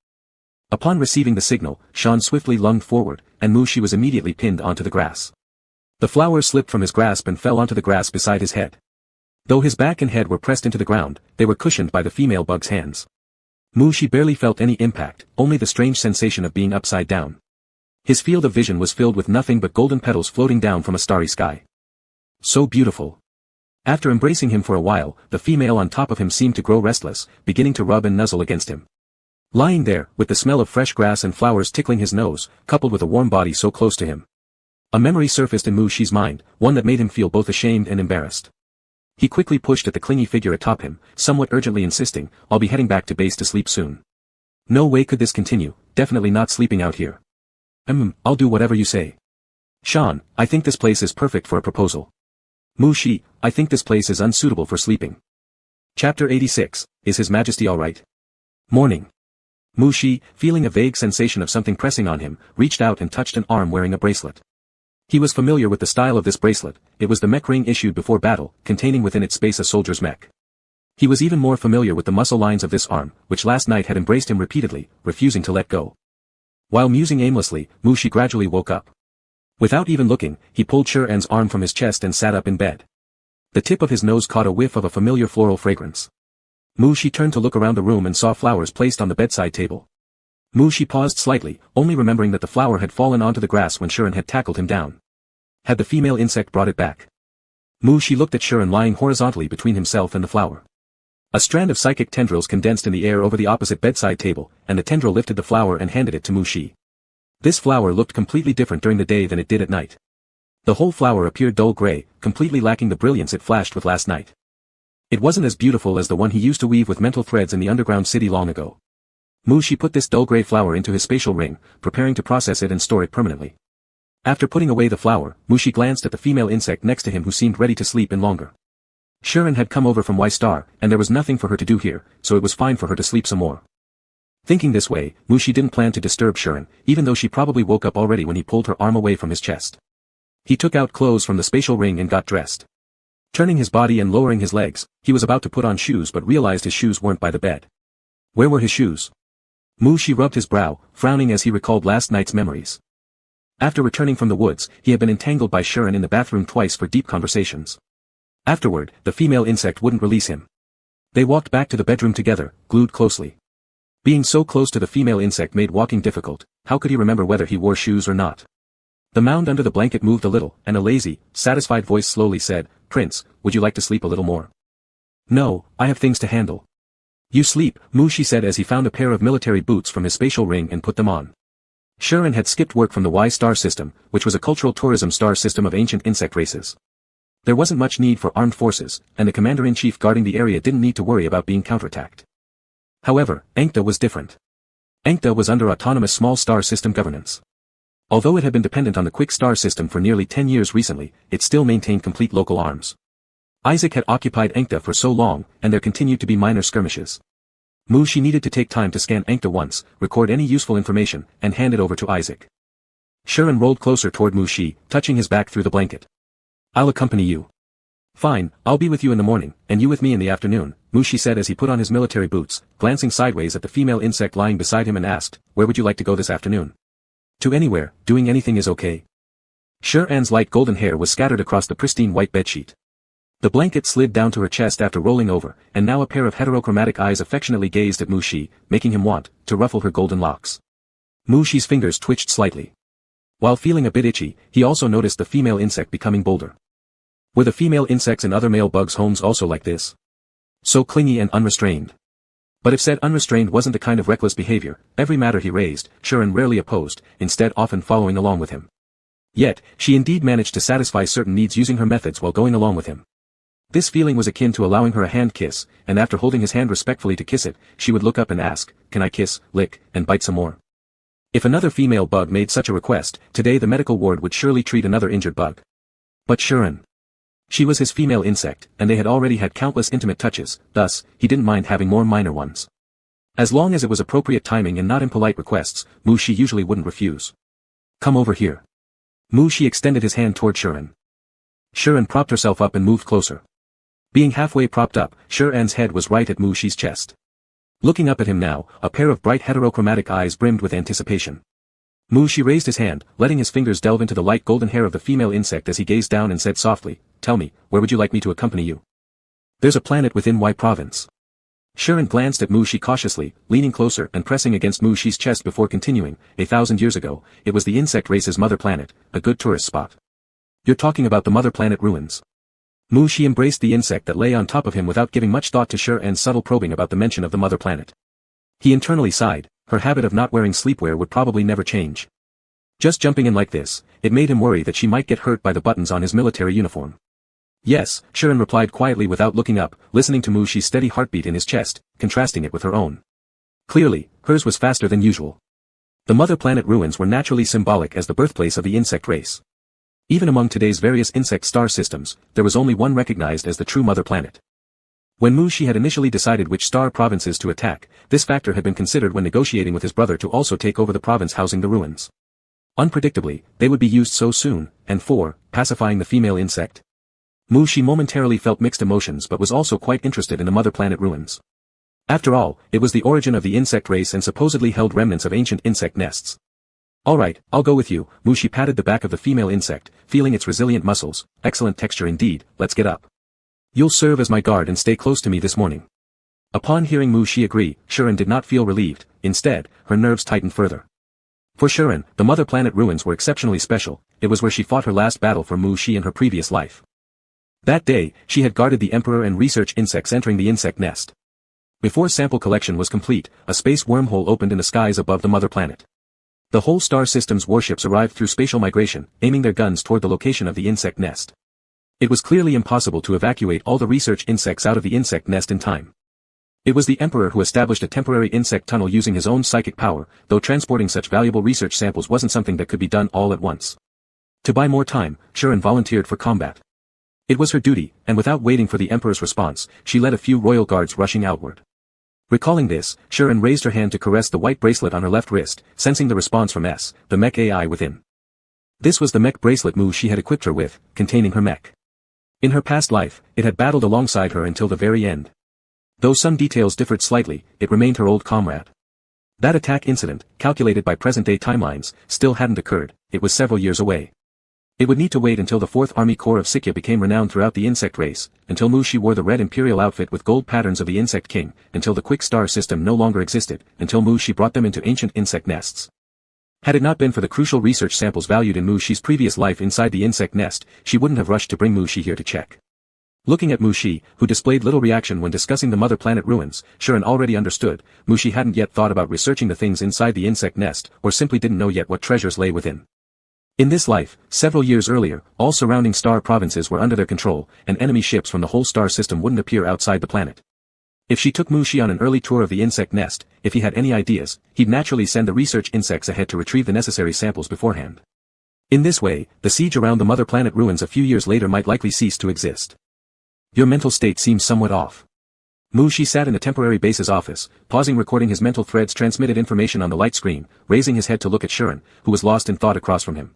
Upon receiving the signal, Sean swiftly lunged forward, and Mushi was immediately pinned onto the grass. The flower slipped from his grasp and fell onto the grass beside his head. Though his back and head were pressed into the ground, they were cushioned by the female bug's hands. Mushi barely felt any impact, only the strange sensation of being upside down. His field of vision was filled with nothing but golden petals floating down from a starry sky. So beautiful. After embracing him for a while, the female on top of him seemed to grow restless, beginning to rub and nuzzle against him. Lying there, with the smell of fresh grass and flowers tickling his nose, coupled with a warm body so close to him. A memory surfaced in Mushi's mind, one that made him feel both ashamed and embarrassed. He quickly pushed at the clingy figure atop him, somewhat urgently insisting, I'll be heading back to base to sleep soon. No way could this continue, definitely not sleeping out here. I'll do whatever you say. Sean, I think this place is perfect for a proposal. Mushi, I think this place is unsuitable for sleeping. Chapter 86, Is His Majesty alright? Morning. Mushi, feeling a vague sensation of something pressing on him, reached out and touched an arm wearing a bracelet. He was familiar with the style of this bracelet, it was the mech ring issued before battle, containing within its space a soldier's mech. He was even more familiar with the muscle lines of this arm, which last night had embraced him repeatedly, refusing to let go. While musing aimlessly, Mushi gradually woke up. Without even looking, he pulled Sure-En's arm from his chest and sat up in bed. The tip of his nose caught a whiff of a familiar floral fragrance. Mushi turned to look around the room and saw flowers placed on the bedside table. Mushi paused slightly, only remembering that the flower had fallen onto the grass when Sure-En had tackled him down. Had the female insect brought it back? Mushi looked at Sure-En lying horizontally between himself and the flower. A strand of psychic tendrils condensed in the air over the opposite bedside table, and the tendril lifted the flower and handed it to Mushi. This flower looked completely different during the day than it did at night. The whole flower appeared dull gray, completely lacking the brilliance it flashed with last night. It wasn't as beautiful as the one he used to weave with mental threads in the underground city long ago. Mushi put this dull gray flower into his spatial ring, preparing to process it and store it permanently. After putting away the flower, Mushi glanced at the female insect next to him who seemed ready to sleep in longer. Sure-En had come over from Y-Star, and there was nothing for her to do here, so it was fine for her to sleep some more. Thinking this way, Mushi didn't plan to disturb Sure-En, even though she probably woke up already when he pulled her arm away from his chest. He took out clothes from the spatial ring and got dressed. Turning his body and lowering his legs, he was about to put on shoes but realized his shoes weren't by the bed. Where were his shoes? Mushi rubbed his brow, frowning as he recalled last night's memories. After returning from the woods, he had been entangled by Sure-En in the bathroom twice for deep conversations. Afterward, the female insect wouldn't release him. They walked back to the bedroom together, glued closely. Being so close to the female insect made walking difficult. How could he remember whether he wore shoes or not? The mound under the blanket moved a little, and a lazy, satisfied voice slowly said, "Prince, would you like to sleep a little more?" "No, I have things to handle." "You sleep," Mushi said as he found a pair of military boots from his spatial ring and put them on. Sure-En had skipped work from the Y-Star system, which was a cultural tourism star system of ancient insect races. There wasn't much need for armed forces, and the commander-in-chief guarding the area didn't need to worry about being counterattacked. However, Enkta was different. Enkta was under autonomous small star system governance. Although it had been dependent on the quick star system for nearly 10 years recently, it still maintained complete local arms. Isaac had occupied Enkta for so long, and there continued to be minor skirmishes. Mushi needed to take time to scan Enkta once, record any useful information, and hand it over to Isaac. Sure-En rolled closer toward Mushi, touching his back through the blanket. "I'll accompany you." "Fine, I'll be with you in the morning, and you with me in the afternoon," Mushi said as he put on his military boots, glancing sideways at the female insect lying beside him and asked, "Where would you like to go this afternoon?" "To anywhere, doing anything is okay." Sure-En's light golden hair was scattered across the pristine white bedsheet. The blanket slid down to her chest after rolling over, and now a pair of heterochromatic eyes affectionately gazed at Mushi, making him want to ruffle her golden locks. Mushi's fingers twitched slightly. While feeling a bit itchy, he also noticed the female insect becoming bolder. Were the female insects in other male bugs' homes also like this? So clingy and unrestrained. But if said unrestrained wasn't the kind of reckless behavior, every matter he raised, Sure-En rarely opposed, instead often following along with him. Yet, she indeed managed to satisfy certain needs using her methods while going along with him. This feeling was akin to allowing her a hand kiss, and after holding his hand respectfully to kiss it, she would look up and ask, "Can I kiss, lick, and bite some more?" If another female bug made such a request, today the medical ward would surely treat another injured bug. But Sure-En. She was his female insect, and they had already had countless intimate touches, thus, he didn't mind having more minor ones. As long as it was appropriate timing and not impolite requests, Mushi usually wouldn't refuse. "Come over here." Mushi extended his hand toward Sure-En. Sure-En propped herself up and moved closer. Being halfway propped up, Sure-En's head was right at Mushi's chest. Looking up at him now, a pair of bright heterochromatic eyes brimmed with anticipation. Mushi raised his hand, letting his fingers delve into the light golden hair of the female insect as he gazed down and said softly, "Tell me, where would you like me to accompany you?" "There's a planet within Y province." Sure-En glanced at Mushi cautiously, leaning closer and pressing against Mushi's chest before continuing, "1,000 years ago, it was the insect race's mother planet, a good tourist spot." "You're talking about the mother planet ruins." Mushi embraced the insect that lay on top of him without giving much thought to Sure-En's subtle probing about the mention of the mother planet. He internally sighed, her habit of not wearing sleepwear would probably never change. Just jumping in like this, it made him worry that she might get hurt by the buttons on his military uniform. "Yes," Sure-En replied quietly without looking up, listening to Mushi's steady heartbeat in his chest, contrasting it with her own. Clearly, hers was faster than usual. The mother planet ruins were naturally symbolic as the birthplace of the insect race. Even among today's various insect star systems, there was only one recognized as the true mother planet. When Mushi had initially decided which star provinces to attack, this factor had been considered when negotiating with his brother to also take over the province housing the ruins. Unpredictably, they would be used so soon, and for pacifying the female insect. Mu-Shi momentarily felt mixed emotions but was also quite interested in the mother planet ruins. After all, it was the origin of the insect race and supposedly held remnants of ancient insect nests. Alright, I'll go with you. Mu-Shi patted the back of the female insect, feeling its resilient muscles. Excellent texture indeed, let's get up. You'll serve as my guard and stay close to me this morning. Upon hearing Mu-Shi agree, Shuren did not feel relieved. Instead, her nerves tightened further. For Shuren, the mother planet ruins were exceptionally special. It was where she fought her last battle for Mu-Shi in her previous life. That day, she had guarded the Emperor and research insects entering the insect nest. Before sample collection was complete, a space wormhole opened in the skies above the mother planet. The whole star system's warships arrived through spatial migration, aiming their guns toward the location of the insect nest. It was clearly impossible to evacuate all the research insects out of the insect nest in time. It was the Emperor who established a temporary insect tunnel using his own psychic power, though transporting such valuable research samples wasn't something that could be done all at once. To buy more time, Shuren volunteered for combat. It was her duty, and without waiting for the Emperor's response, she led a few royal guards rushing outward. Recalling this, Shuren raised her hand to caress the white bracelet on her left wrist, sensing the response from S, the mech AI within. This was the mech bracelet Mu-Shi had equipped her with, containing her mech. In her past life, it had battled alongside her until the very end. Though some details differed slightly, it remained her old comrade. That attack incident, calculated by present-day timelines, still hadn't occurred. It was several years away. It would need to wait until the 4th Army Corps of Sikya became renowned throughout the insect race, until Mu-Shi wore the red imperial outfit with gold patterns of the insect king, until the quick star system no longer existed, until Mu-Shi brought them into ancient insect nests. Had it not been for the crucial research samples valued in Mu-Shi's previous life inside the insect nest, she wouldn't have rushed to bring Mu-Shi here to check. Looking at Mu-Shi, who displayed little reaction when discussing the mother planet ruins, Shuren already understood. Mu-Shi hadn't yet thought about researching the things inside the insect nest, or simply didn't know yet what treasures lay within. In this life, several years earlier, all surrounding star provinces were under their control, and enemy ships from the whole star system wouldn't appear outside the planet. If she took Mu-Shi on an early tour of the insect nest, if he had any ideas, he'd naturally send the research insects ahead to retrieve the necessary samples beforehand. In this way, the siege around the mother planet ruins a few years later might likely cease to exist. Your mental state seems somewhat off. Mu-Shi sat in the temporary base's office, pausing recording his mental threads transmitted information on the light screen, raising his head to look at Shuren, who was lost in thought across from him.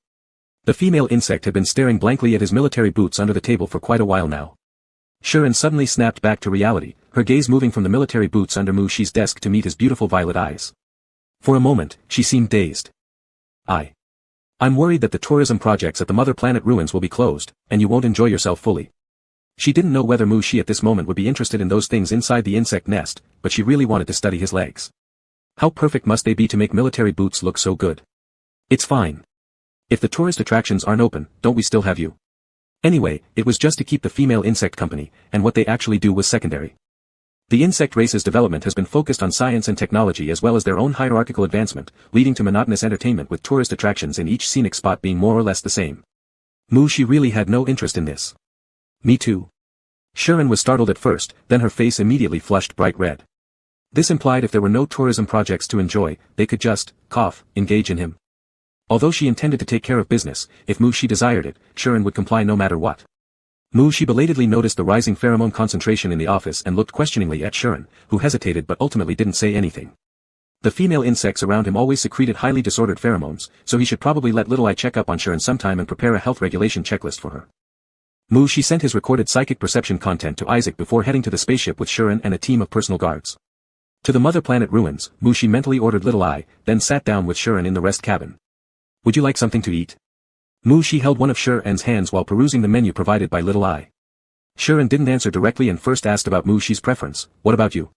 The female insect had been staring blankly at his military boots under the table for quite a while now. Shuren suddenly snapped back to reality, her gaze moving from the military boots under Mu-Shi's desk to meet his beautiful violet eyes. For a moment, she seemed dazed. I'm worried that the tourism projects at the mother planet ruins will be closed, and you won't enjoy yourself fully. She didn't know whether Mu-Shi at this moment would be interested in those things inside the insect nest, but she really wanted to study his legs. How perfect must they be to make military boots look so good? It's fine. If the tourist attractions aren't open, don't we still have you? Anyway, it was just to keep the female insect company, and what they actually do was secondary. The insect race's development has been focused on science and technology as well as their own hierarchical advancement, leading to monotonous entertainment with tourist attractions in each scenic spot being more or less the same. Mu-Shi really had no interest in this. Me too. Shuren was startled at first, then her face immediately flushed bright red. This implied if there were no tourism projects to enjoy, they could just, engage in him. Although she intended to take care of business, if Mu-Shi desired it, Shuren would comply no matter what. Mu-Shi belatedly noticed the rising pheromone concentration in the office and looked questioningly at Shuren, who hesitated but ultimately didn't say anything. The female insects around him always secreted highly disordered pheromones, so he should probably let Little Eye check up on Shuren sometime and prepare a health regulation checklist for her. Mu-Shi sent his recorded psychic perception content to Isaac before heading to the spaceship with Shuren and a team of personal guards. To the mother planet ruins, Mu-Shi mentally ordered Little Eye, then sat down with Shuren in the rest cabin. Would you like something to eat? Mu-Shi held one of Shuren's hands while perusing the menu provided by Little Eye. Shuren didn't answer directly and first asked about Mu-Shi's preference. What about you?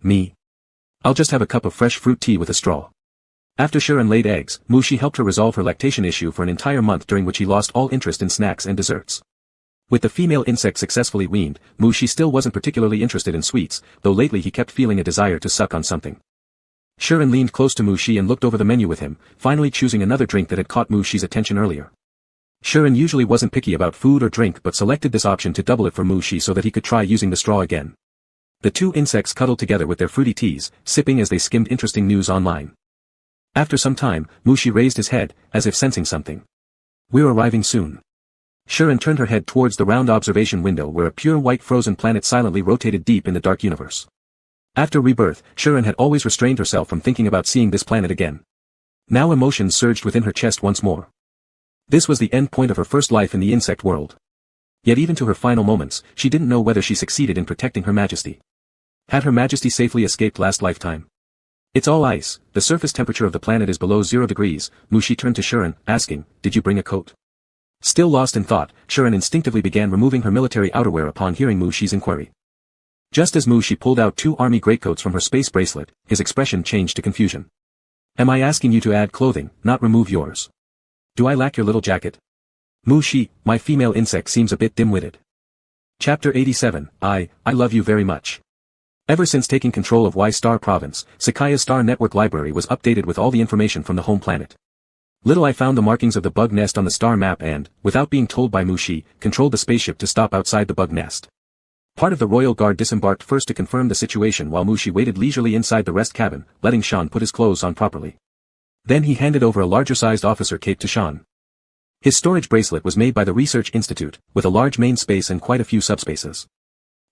Me. I'll just have a cup of fresh fruit tea with a straw. After Shuren laid eggs, Mu-Shi helped her resolve her lactation issue for an entire month during which he lost all interest in snacks and desserts. With the female insect successfully weaned, Mu-Shi still wasn't particularly interested in sweets, though lately he kept feeling a desire to suck on something. Shuren leaned close to Mu-Shi and looked over the menu with him, finally choosing another drink that had caught Mu-Shi's attention earlier. Shuren usually wasn't picky about food or drink but selected this option to double it for Mu-Shi so that he could try using the straw again. The two insects cuddled together with their fruity teas, sipping as they skimmed interesting news online. After some time, Mu-Shi raised his head, as if sensing something. We're arriving soon. Shuren turned her head towards the round observation window where a pure white frozen planet silently rotated deep in the dark universe. After rebirth, Shuren had always restrained herself from thinking about seeing this planet again. Now emotions surged within her chest once more. This was the end point of her first life in the insect world. Yet even to her final moments, she didn't know whether she succeeded in protecting Her Majesty. Had Her Majesty safely escaped last lifetime? It's all ice, the surface temperature of the planet is below 0 degrees, Mushi turned to Shuren, asking, did you bring a coat? Still lost in thought, Shuren instinctively began removing her military outerwear upon hearing Mushi's inquiry. Just as Mushi pulled out 2 army greatcoats from her space bracelet, his expression changed to confusion. Am I asking you to add clothing, not remove yours? Do I lack your little jacket? Mushi, my female insect seems a bit dim-witted. Chapter 87, I love you very much. Ever since taking control of Y-Star Province, Sakaya's Star Network library was updated with all the information from the home planet. Little I found the markings of the bug nest on the star map and, without being told by Mushi, controlled the spaceship to stop outside the bug nest. Part of the Royal Guard disembarked first to confirm the situation while Mushi waited leisurely inside the rest cabin, letting Shan put his clothes on properly. Then he handed over a larger-sized officer cape to Shan. His storage bracelet was made by the Research Institute, with a large main space and quite a few subspaces.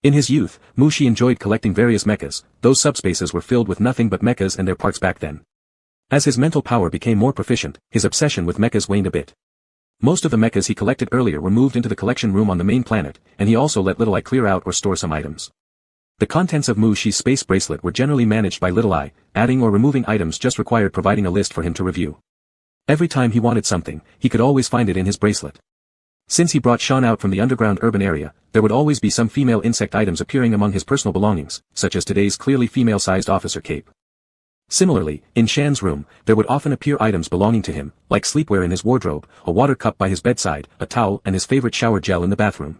In his youth, Mushi enjoyed collecting various mechas, those subspaces were filled with nothing but mechas and their parts back then. As his mental power became more proficient, his obsession with mechas waned a bit. Most of the mechas he collected earlier were moved into the collection room on the main planet, and he also let Little Eye clear out or store some items. The contents of Mushi's space bracelet were generally managed by Little Eye, adding or removing items just required providing a list for him to review. Every time he wanted something, he could always find it in his bracelet. Since he brought Shan out from the underground urban area, there would always be some female insect items appearing among his personal belongings, such as today's clearly female-sized officer cape. Similarly, in Shan's room, there would often appear items belonging to him, like sleepwear in his wardrobe, a water cup by his bedside, a towel and his favorite shower gel in the bathroom.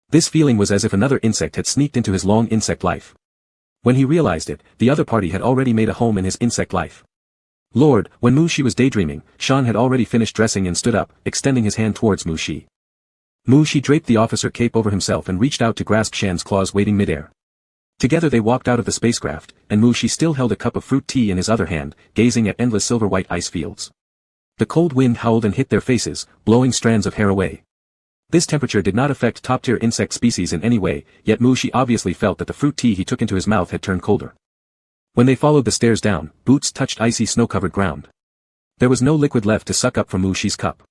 This feeling was as if another insect had sneaked into his long insect life. When he realized it, the other party had already made a home in his insect life. Lord, when Mushi was daydreaming, Shan had already finished dressing and stood up, extending his hand towards Mushi. Mushi draped the officer cape over himself and reached out to grasp Shan's claws waiting midair. Together they walked out of the spacecraft, and Mushi still held a cup of fruit tea in his other hand, gazing at endless silver-white ice fields. The cold wind howled and hit their faces, blowing strands of hair away. This temperature did not affect top-tier insect species in any way, yet Mushi obviously felt that the fruit tea he took into his mouth had turned colder. When they followed the stairs down, boots touched icy snow-covered ground. There was no liquid left to suck up from Mushi's cup.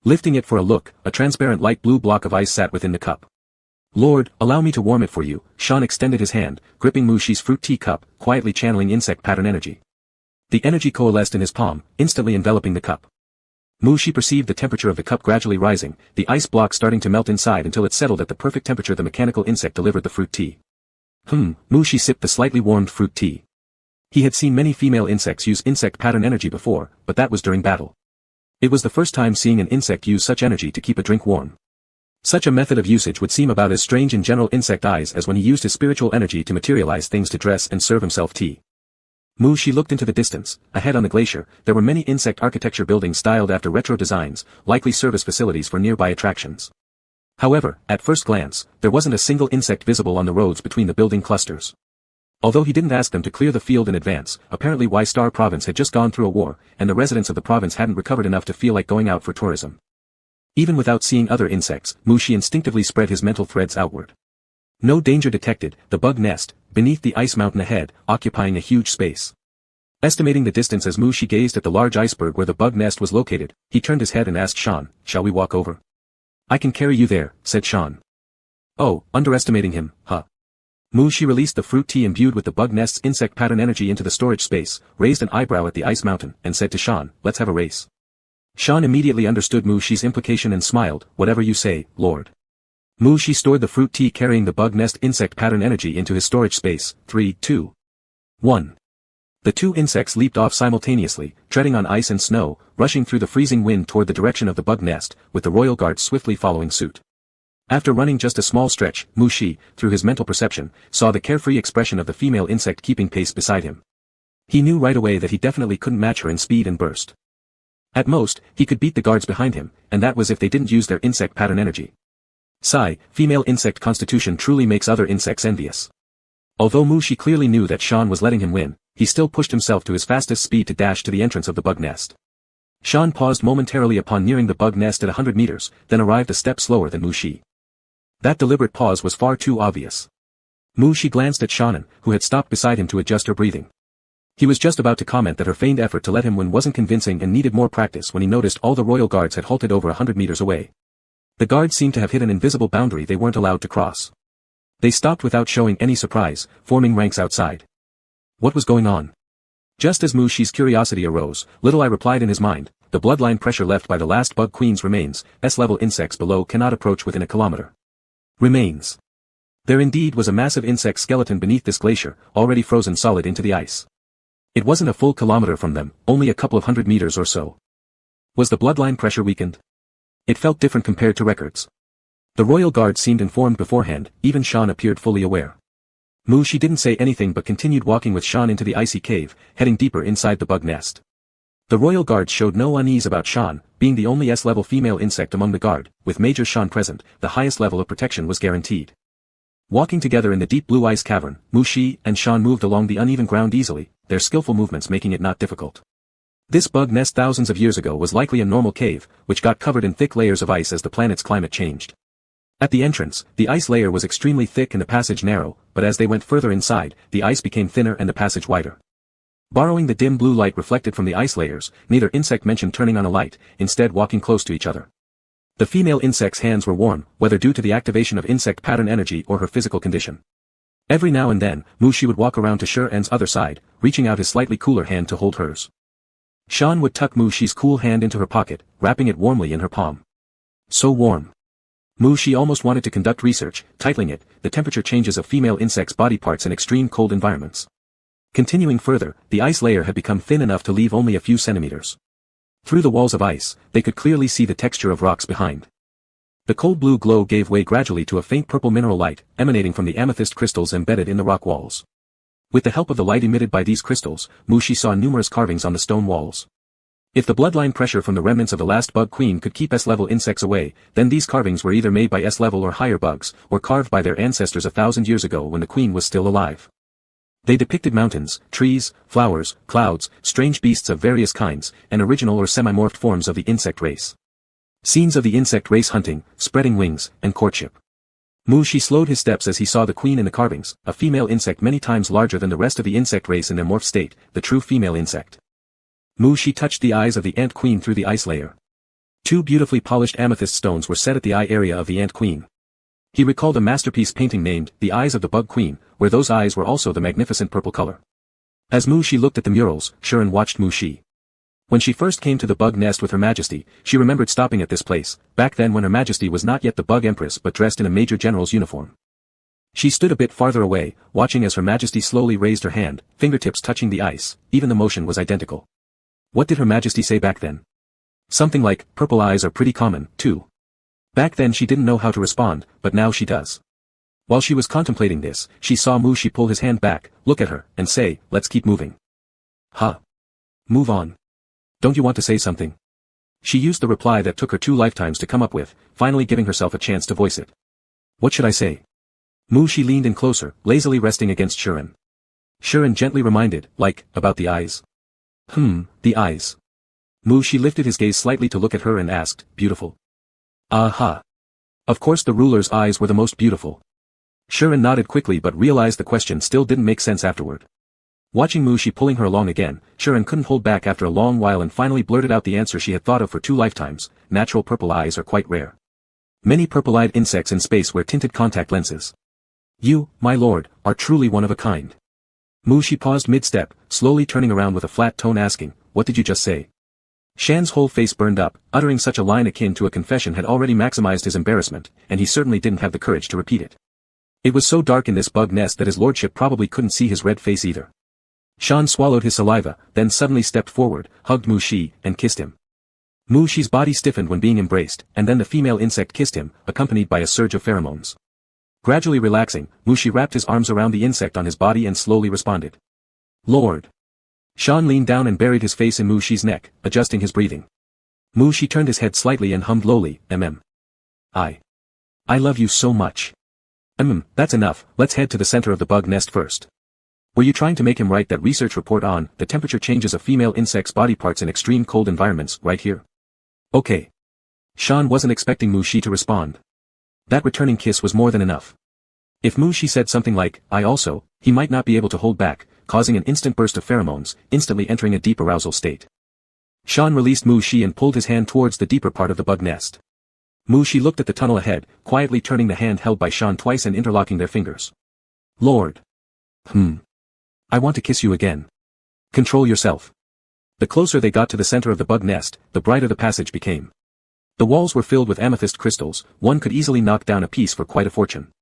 Lifting it for a look, a transparent light blue block of ice sat within the cup. Lord, allow me to warm it for you, Shan extended his hand, gripping Mushi's fruit tea cup, quietly channeling insect pattern energy. The energy coalesced in his palm, instantly enveloping the cup. Mushi perceived the temperature of the cup gradually rising, the ice block starting to melt inside until it settled at the perfect temperature the mechanical insect delivered the fruit tea. Mushi sipped the slightly warmed fruit tea. He had seen many female insects use insect pattern energy before, but that was during battle. It was the first time seeing an insect use such energy to keep a drink warm. Such a method of usage would seem about as strange in general insect eyes as when he used his spiritual energy to materialize things to dress and serve himself tea. Mushi looked into the distance. Ahead on the glacier, there were many insect architecture buildings styled after retro designs, likely service facilities for nearby attractions. However, at first glance, there wasn't a single insect visible on the roads between the building clusters. Although he didn't ask them to clear the field in advance, apparently Y-Star Province had just gone through a war, and the residents of the province hadn't recovered enough to feel like going out for tourism. Even without seeing other insects, Mushi instinctively spread his mental threads outward. No danger detected, the bug nest, beneath the ice mountain ahead, occupying a huge space. Estimating the distance as Mushi gazed at the large iceberg where the bug nest was located, he turned his head and asked Shan, shall we walk over? I can carry you there, said Shan. Oh, underestimating him, huh? Mushi released the fruit tea imbued with the bug nest's insect pattern energy into the storage space, raised an eyebrow at the ice mountain, and said to Shan, let's have a race. Shan immediately understood Mushi's implication and smiled, whatever you say, Lord. Mushi stored the fruit tea carrying the bug nest insect pattern energy into his storage space. 3, 2, 1. The two insects leaped off simultaneously, treading on ice and snow, rushing through the freezing wind toward the direction of the bug nest, with the royal guard swiftly following suit. After running just a small stretch, Mushi, through his mental perception, saw the carefree expression of the female insect keeping pace beside him. He knew right away that he definitely couldn't match her in speed and burst. At most, he could beat the guards behind him, and that was if they didn't use their insect pattern energy. Sigh, female insect constitution truly makes other insects envious. Although Mushi clearly knew that Shan was letting him win, he still pushed himself to his fastest speed to dash to the entrance of the bug nest. Shan paused momentarily upon nearing the bug nest at 100 meters, then arrived a step slower than Mushi. That deliberate pause was far too obvious. Mushi glanced at Shannon, who had stopped beside him to adjust her breathing. He was just about to comment that her feigned effort to let him win wasn't convincing and needed more practice when he noticed all the royal guards had halted over 100 meters away. The guards seemed to have hit an invisible boundary they weren't allowed to cross. They stopped without showing any surprise, forming ranks outside. What was going on? Just as Mu Shi's curiosity arose, Little Eye replied in his mind, the bloodline pressure left by the last bug queen's remains, S-level insects below cannot approach within a kilometer. Remains. There indeed was a massive insect skeleton beneath this glacier, already frozen solid into the ice. It wasn't a full kilometer from them, only a couple of 100 meters or so. Was the bloodline pressure weakened? It felt different compared to records. The royal guard seemed informed beforehand, even Shan appeared fully aware. Mu Shi didn't say anything but continued walking with Shan into the icy cave, heading deeper inside the bug nest. The royal guard showed no unease about Shan, being the only S-level female insect among the guard, with Major Shan present, the highest level of protection was guaranteed. Walking together in the deep blue ice cavern, Mu Shi and Shan moved along the uneven ground easily, their skillful movements making it not difficult. This bug nest thousands of years ago was likely a normal cave, which got covered in thick layers of ice as the planet's climate changed. At the entrance, the ice layer was extremely thick and the passage narrow, but as they went further inside, the ice became thinner and the passage wider. Borrowing the dim blue light reflected from the ice layers, neither insect mentioned turning on a light, instead walking close to each other. The female insect's hands were warm, whether due to the activation of insect pattern energy or her physical condition. Every now and then, Mu Shi would walk around to Shuren's other side, reaching out his slightly cooler hand to hold hers. Shan would tuck Mu Shi's cool hand into her pocket, wrapping it warmly in her palm. So warm. Mu Shi almost wanted to conduct research, titling it, The Temperature Changes of Female Insects' Body Parts in Extreme Cold Environments. Continuing further, the ice layer had become thin enough to leave only a few centimeters. Through the walls of ice, they could clearly see the texture of rocks behind. The cold blue glow gave way gradually to a faint purple mineral light, emanating from the amethyst crystals embedded in the rock walls. With the help of the light emitted by these crystals, Mu Shi saw numerous carvings on the stone walls. If the bloodline pressure from the remnants of the last bug queen could keep S-level insects away, then these carvings were either made by S-level or higher bugs, or carved by their ancestors 1,000 years ago when the queen was still alive. They depicted mountains, trees, flowers, clouds, strange beasts of various kinds, and original or semi-morphed forms of the insect race. Scenes of the insect race hunting, spreading wings, and courtship. Mu Shi slowed his steps as he saw the queen in the carvings, a female insect many times larger than the rest of the insect race in their morphed state, the true female insect. Mu Shi touched the eyes of the ant queen through the ice layer. Two beautifully polished amethyst stones were set at the eye area of the ant queen. He recalled a masterpiece painting named The Eyes of the Bug Queen, where those eyes were also the magnificent purple color. As Mu Shi looked at the murals, Shuren watched Mu Shi. When she first came to the bug nest with Her Majesty, she remembered stopping at this place, back then when Her Majesty was not yet the bug empress but dressed in a major general's uniform. She stood a bit farther away, watching as Her Majesty slowly raised her hand, fingertips touching the ice, even the motion was identical. What did Her Majesty say back then? Something like, purple eyes are pretty common, too. Back then she didn't know how to respond, but now she does. While she was contemplating this, she saw Mu Shi pull his hand back, look at her, and say, let's keep moving. Huh. Move on. Don't you want to say something? She used the reply that took her 2 lifetimes to come up with, finally giving herself a chance to voice it. What should I say? Mu Shi leaned in closer, lazily resting against Shuren. Shuren gently reminded, like, about the eyes. The eyes. Mu Shi lifted his gaze slightly to look at her and asked, beautiful? Aha. Of course the ruler's eyes were the most beautiful. Shuren nodded quickly but realized the question still didn't make sense afterward. Watching Mu Shi pulling her along again, Shuren couldn't hold back after a long while and finally blurted out the answer she had thought of for 2 lifetimes, natural purple eyes are quite rare. Many purple-eyed insects in space wear tinted contact lenses. You, my lord, are truly one of a kind. Mu Shi paused mid-step, slowly turning around with a flat tone asking, what did you just say? Shan's whole face burned up, uttering such a line akin to a confession had already maximized his embarrassment, and he certainly didn't have the courage to repeat it. It was so dark in this bug nest that his lordship probably couldn't see his red face either. Shan swallowed his saliva, then suddenly stepped forward, hugged Mu Shi, and kissed him. Mu Shi's body stiffened when being embraced, and then the female insect kissed him, accompanied by a surge of pheromones. Gradually relaxing, Mu Shi wrapped his arms around the insect on his body and slowly responded. Lord. Shan leaned down and buried his face in Mu Shi's neck, adjusting his breathing. Mu Shi turned his head slightly and hummed lowly, I love you so much. That's enough, let's head to the center of the bug nest first. Were you trying to make him write that research report on the temperature changes of female insects' body parts in extreme cold environments right here? Okay. Shan wasn't expecting Mu Shi to respond. That returning kiss was more than enough. If Mu Shi said something like, I also, he might not be able to hold back, causing an instant burst of pheromones, instantly entering a deep arousal state. Shan released Mu Shi and pulled his hand towards the deeper part of the bug nest. Mu Shi looked at the tunnel ahead, quietly turning the hand held by Shan twice and interlocking their fingers. Lord. I want to kiss you again. Control yourself. The closer they got to the center of the bug nest, the brighter the passage became. The walls were filled with amethyst crystals, one could easily knock down a piece for quite a fortune.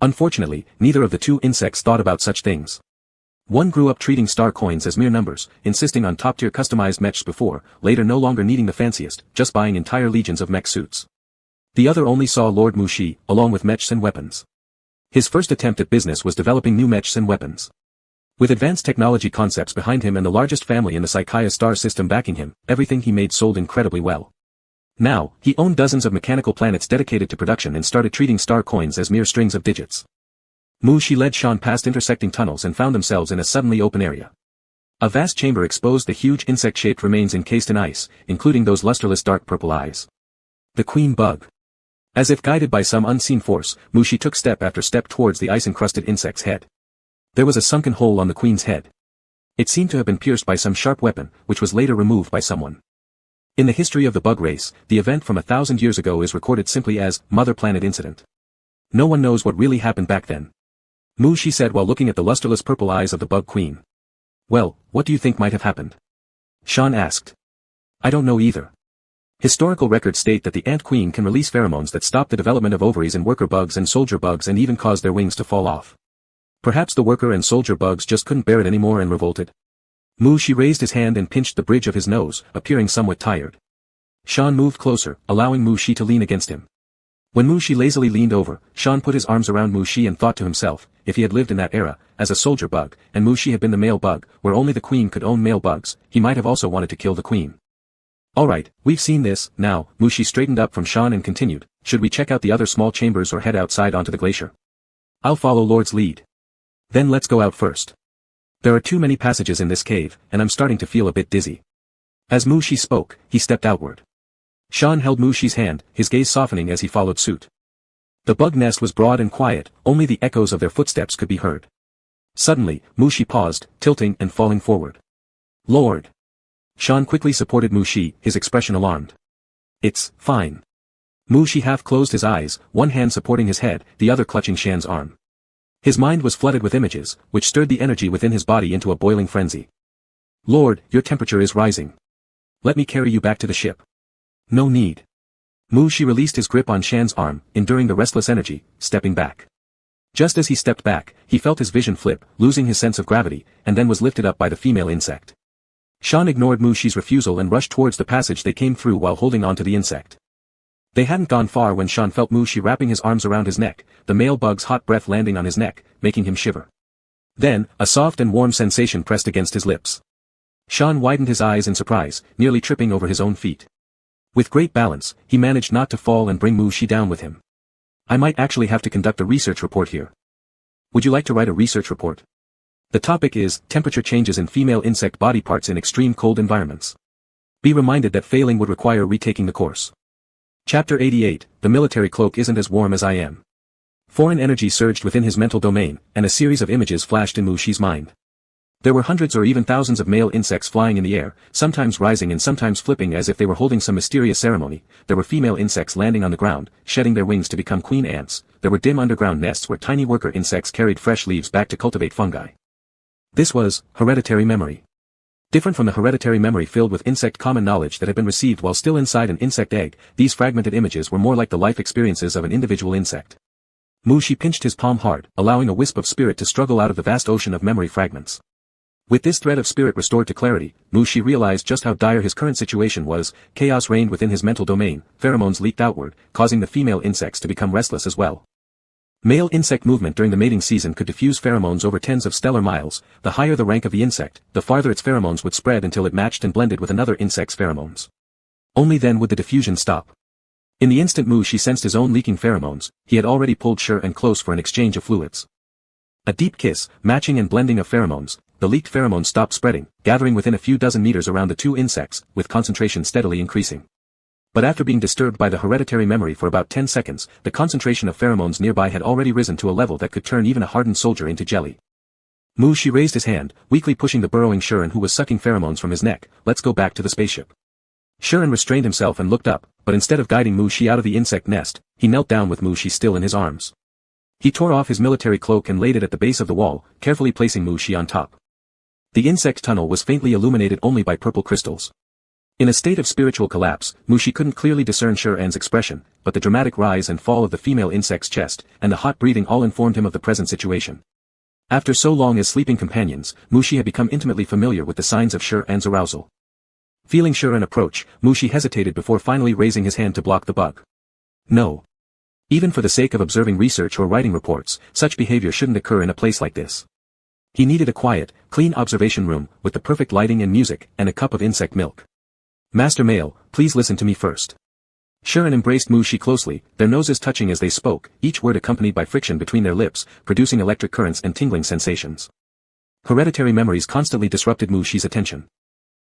Unfortunately, neither of the two insects thought about such things. One grew up treating star coins as mere numbers, insisting on top-tier customized mechs before, later no longer needing the fanciest, just buying entire legions of mech suits. The other only saw Lord Mu Shi, along with mechs and weapons. His first attempt at business was developing new mechs and weapons. With advanced technology concepts behind him and the largest family in the Psychia star system backing him, everything he made sold incredibly well. Now, he owned dozens of mechanical planets dedicated to production and started treating star coins as mere strings of digits. Mu Shi led Shan past intersecting tunnels and found themselves in a suddenly open area. A vast chamber exposed the huge insect-shaped remains encased in ice, including those lusterless dark purple eyes. The queen bug. As if guided by some unseen force, Mu Shi took step after step towards the ice-encrusted insect's head. There was a sunken hole on the queen's head. It seemed to have been pierced by some sharp weapon, which was later removed by someone. In the history of the bug race, the event from 1,000 years ago is recorded simply as Mother Planet Incident. No one knows what really happened back then. Mu Shi said while looking at the lusterless purple eyes of the bug queen. Well, what do you think might have happened? Shan asked. I don't know either. Historical records state that the ant queen can release pheromones that stop the development of ovaries in worker bugs and soldier bugs and even cause their wings to fall off. Perhaps the worker and soldier bugs just couldn't bear it anymore and revolted. Mu Shi raised his hand and pinched the bridge of his nose, appearing somewhat tired. Shan moved closer, allowing Mu Shi to lean against him. When Mu Shi lazily leaned over, Shan put his arms around Mu Shi and thought to himself, if he had lived in that era, as a soldier bug, and Mu Shi had been the male bug, where only the queen could own male bugs, he might have also wanted to kill the queen. Alright, we've seen this, now, Mu Shi straightened up from Shan and continued, should we check out the other small chambers or head outside onto the glacier? I'll follow Lord's lead. Then let's go out first. There are too many passages in this cave, and I'm starting to feel a bit dizzy. As Mu Shi spoke, he stepped outward. Shan held Mu Shi's hand, his gaze softening as he followed suit. The bug nest was broad and quiet, only the echoes of their footsteps could be heard. Suddenly, Mu Shi paused, tilting and falling forward. Lord! Shan quickly supported Mu Shi, his expression alarmed. It's fine. Mu Shi half closed his eyes, one hand supporting his head, the other clutching Shan's arm. His mind was flooded with images, which stirred the energy within his body into a boiling frenzy. Lord, your temperature is rising. Let me carry you back to the ship. No need. Mu Shi released his grip on Shan's arm, enduring the restless energy, stepping back. Just as he stepped back, he felt his vision flip, losing his sense of gravity, and then was lifted up by the female insect. Shan ignored Mu Shi's refusal and rushed towards the passage they came through while holding onto the insect. They hadn't gone far when Shan felt Mu Shi wrapping his arms around his neck, the male bug's hot breath landing on his neck, making him shiver. Then, a soft and warm sensation pressed against his lips. Shan widened his eyes in surprise, nearly tripping over his own feet. With great balance, he managed not to fall and bring Mu Shi down with him. I might actually have to conduct a research report here. Would you like to write a research report? The topic is, temperature changes in female insect body parts in extreme cold environments. Be reminded that failing would require retaking the course. Chapter 88, The military cloak isn't as warm as I am. Foreign energy surged within his mental domain, and a series of images flashed in Mu Shi's mind. There were hundreds or even thousands of male insects flying in the air, sometimes rising and sometimes flipping as if they were holding some mysterious ceremony. There were female insects landing on the ground, shedding their wings to become queen ants. There were dim underground nests where tiny worker insects carried fresh leaves back to cultivate fungi. This was hereditary memory. Different from the hereditary memory filled with insect common knowledge that had been received while still inside an insect egg, these fragmented images were more like the life experiences of an individual insect. Mu Shi pinched his palm hard, allowing a wisp of spirit to struggle out of the vast ocean of memory fragments. With this thread of spirit restored to clarity, Mu Shi realized just how dire his current situation was. Chaos reigned within his mental domain, pheromones leaked outward, causing the female insects to become restless as well. Male insect movement during the mating season could diffuse pheromones over tens of stellar miles. The higher the rank of the insect, the farther its pheromones would spread until it matched and blended with another insect's pheromones. Only then would the diffusion stop. In the instant Mu Shi sensed his own leaking pheromones, he had already pulled sure and close for an exchange of fluids. A deep kiss, matching and blending of pheromones, the leaked pheromones stopped spreading, gathering within a few dozen meters around the two insects, with concentration steadily increasing. But after being disturbed by the hereditary memory for about 10 seconds, the concentration of pheromones nearby had already risen to a level that could turn even a hardened soldier into jelly. Mu Shi raised his hand, weakly pushing the burrowing Shuren who was sucking pheromones from his neck. Let's go back to the spaceship. Shuren restrained himself and looked up, but instead of guiding Mu Shi out of the insect nest, he knelt down with Mu Shi still in his arms. He tore off his military cloak and laid it at the base of the wall, carefully placing Mu Shi on top. The insect tunnel was faintly illuminated only by purple crystals. In a state of spiritual collapse, Mu Shi couldn't clearly discern Shuren's expression, but the dramatic rise and fall of the female insect's chest, and the hot breathing all informed him of the present situation. After so long as sleeping companions, Mu Shi had become intimately familiar with the signs of Shuren's arousal. Feeling Shuren approach, Mu Shi hesitated before finally raising his hand to block the bug. No. Even for the sake of observing research or writing reports, such behavior shouldn't occur in a place like this. He needed a quiet, clean observation room, with the perfect lighting and music, and a cup of insect milk. Master Male, please listen to me first. Shuren embraced Mu Shi closely, their noses touching as they spoke, each word accompanied by friction between their lips, producing electric currents and tingling sensations. Hereditary memories constantly disrupted Mu Shi's attention.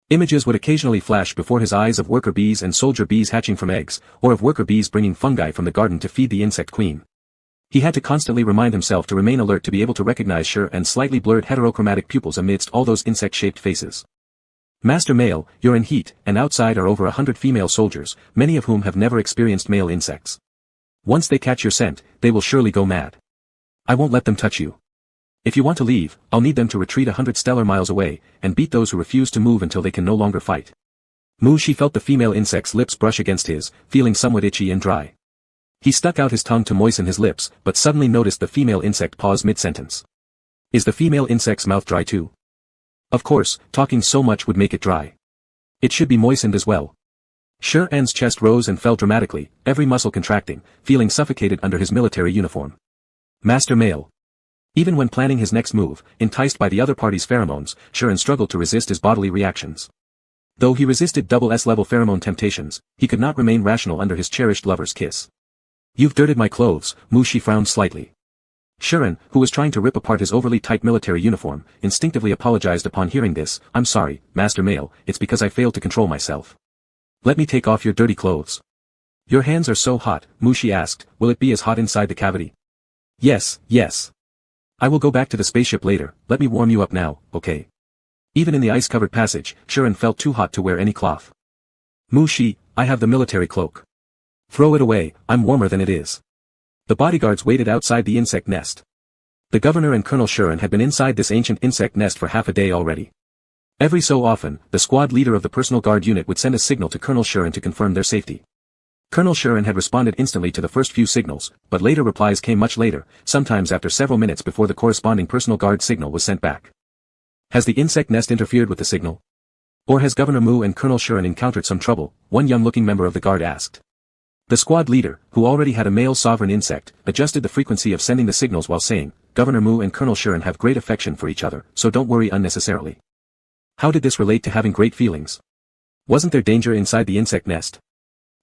Images would occasionally flash before his eyes of worker bees and soldier bees hatching from eggs, or of worker bees bringing fungi from the garden to feed the insect queen. He had to constantly remind himself to remain alert to be able to recognize Shuren's slightly blurred heterochromatic pupils amidst all those insect-shaped faces. Master Male, you're in heat, and outside are over 100 female soldiers, many of whom have never experienced male insects. Once they catch your scent, they will surely go mad. I won't let them touch you. If you want to leave, I'll need them to retreat 100 stellar miles away, and beat those who refuse to move until they can no longer fight. Mu Shi felt the female insect's lips brush against his, feeling somewhat itchy and dry. He stuck out his tongue to moisten his lips, but suddenly noticed the female insect pause mid-sentence. Is the female insect's mouth dry too? Of course, talking so much would make it dry. It should be moistened as well. Shuren's chest rose and fell dramatically, every muscle contracting, feeling suffocated under his military uniform. Master Male. Even when planning his next move, enticed by the other party's pheromones, Shuren struggled to resist his bodily reactions. Though he resisted S-level pheromone temptations, he could not remain rational under his cherished lover's kiss. You've dirted my clothes, Mu Shi frowned slightly. Shuren, who was trying to rip apart his overly tight military uniform, instinctively apologized upon hearing this. I'm sorry, Master Male, it's because I failed to control myself. Let me take off your dirty clothes. Your hands are so hot, Mu Shi asked, will it be as hot inside the cavity? Yes, yes. I will go back to the spaceship later, let me warm you up now, okay? Even in the ice-covered passage, Shuren felt too hot to wear any cloth. Mu Shi, I have the military cloak. Throw it away, I'm warmer than it is. The bodyguards waited outside the insect nest. The governor and Colonel Shuren had been inside this ancient insect nest for half a day already. Every so often, the squad leader of the personal guard unit would send a signal to Colonel Shuren to confirm their safety. Colonel Shuren had responded instantly to the first few signals, but later replies came much later, sometimes after several minutes before the corresponding personal guard signal was sent back. Has the insect nest interfered with the signal? Or has Governor Mu and Colonel Shuren encountered some trouble? One young-looking member of the guard asked. The squad leader, who already had a male sovereign insect, adjusted the frequency of sending the signals while saying, Governor Mu and Colonel Shuren have great affection for each other, so don't worry unnecessarily. How did this relate to having great feelings? Wasn't there danger inside the insect nest?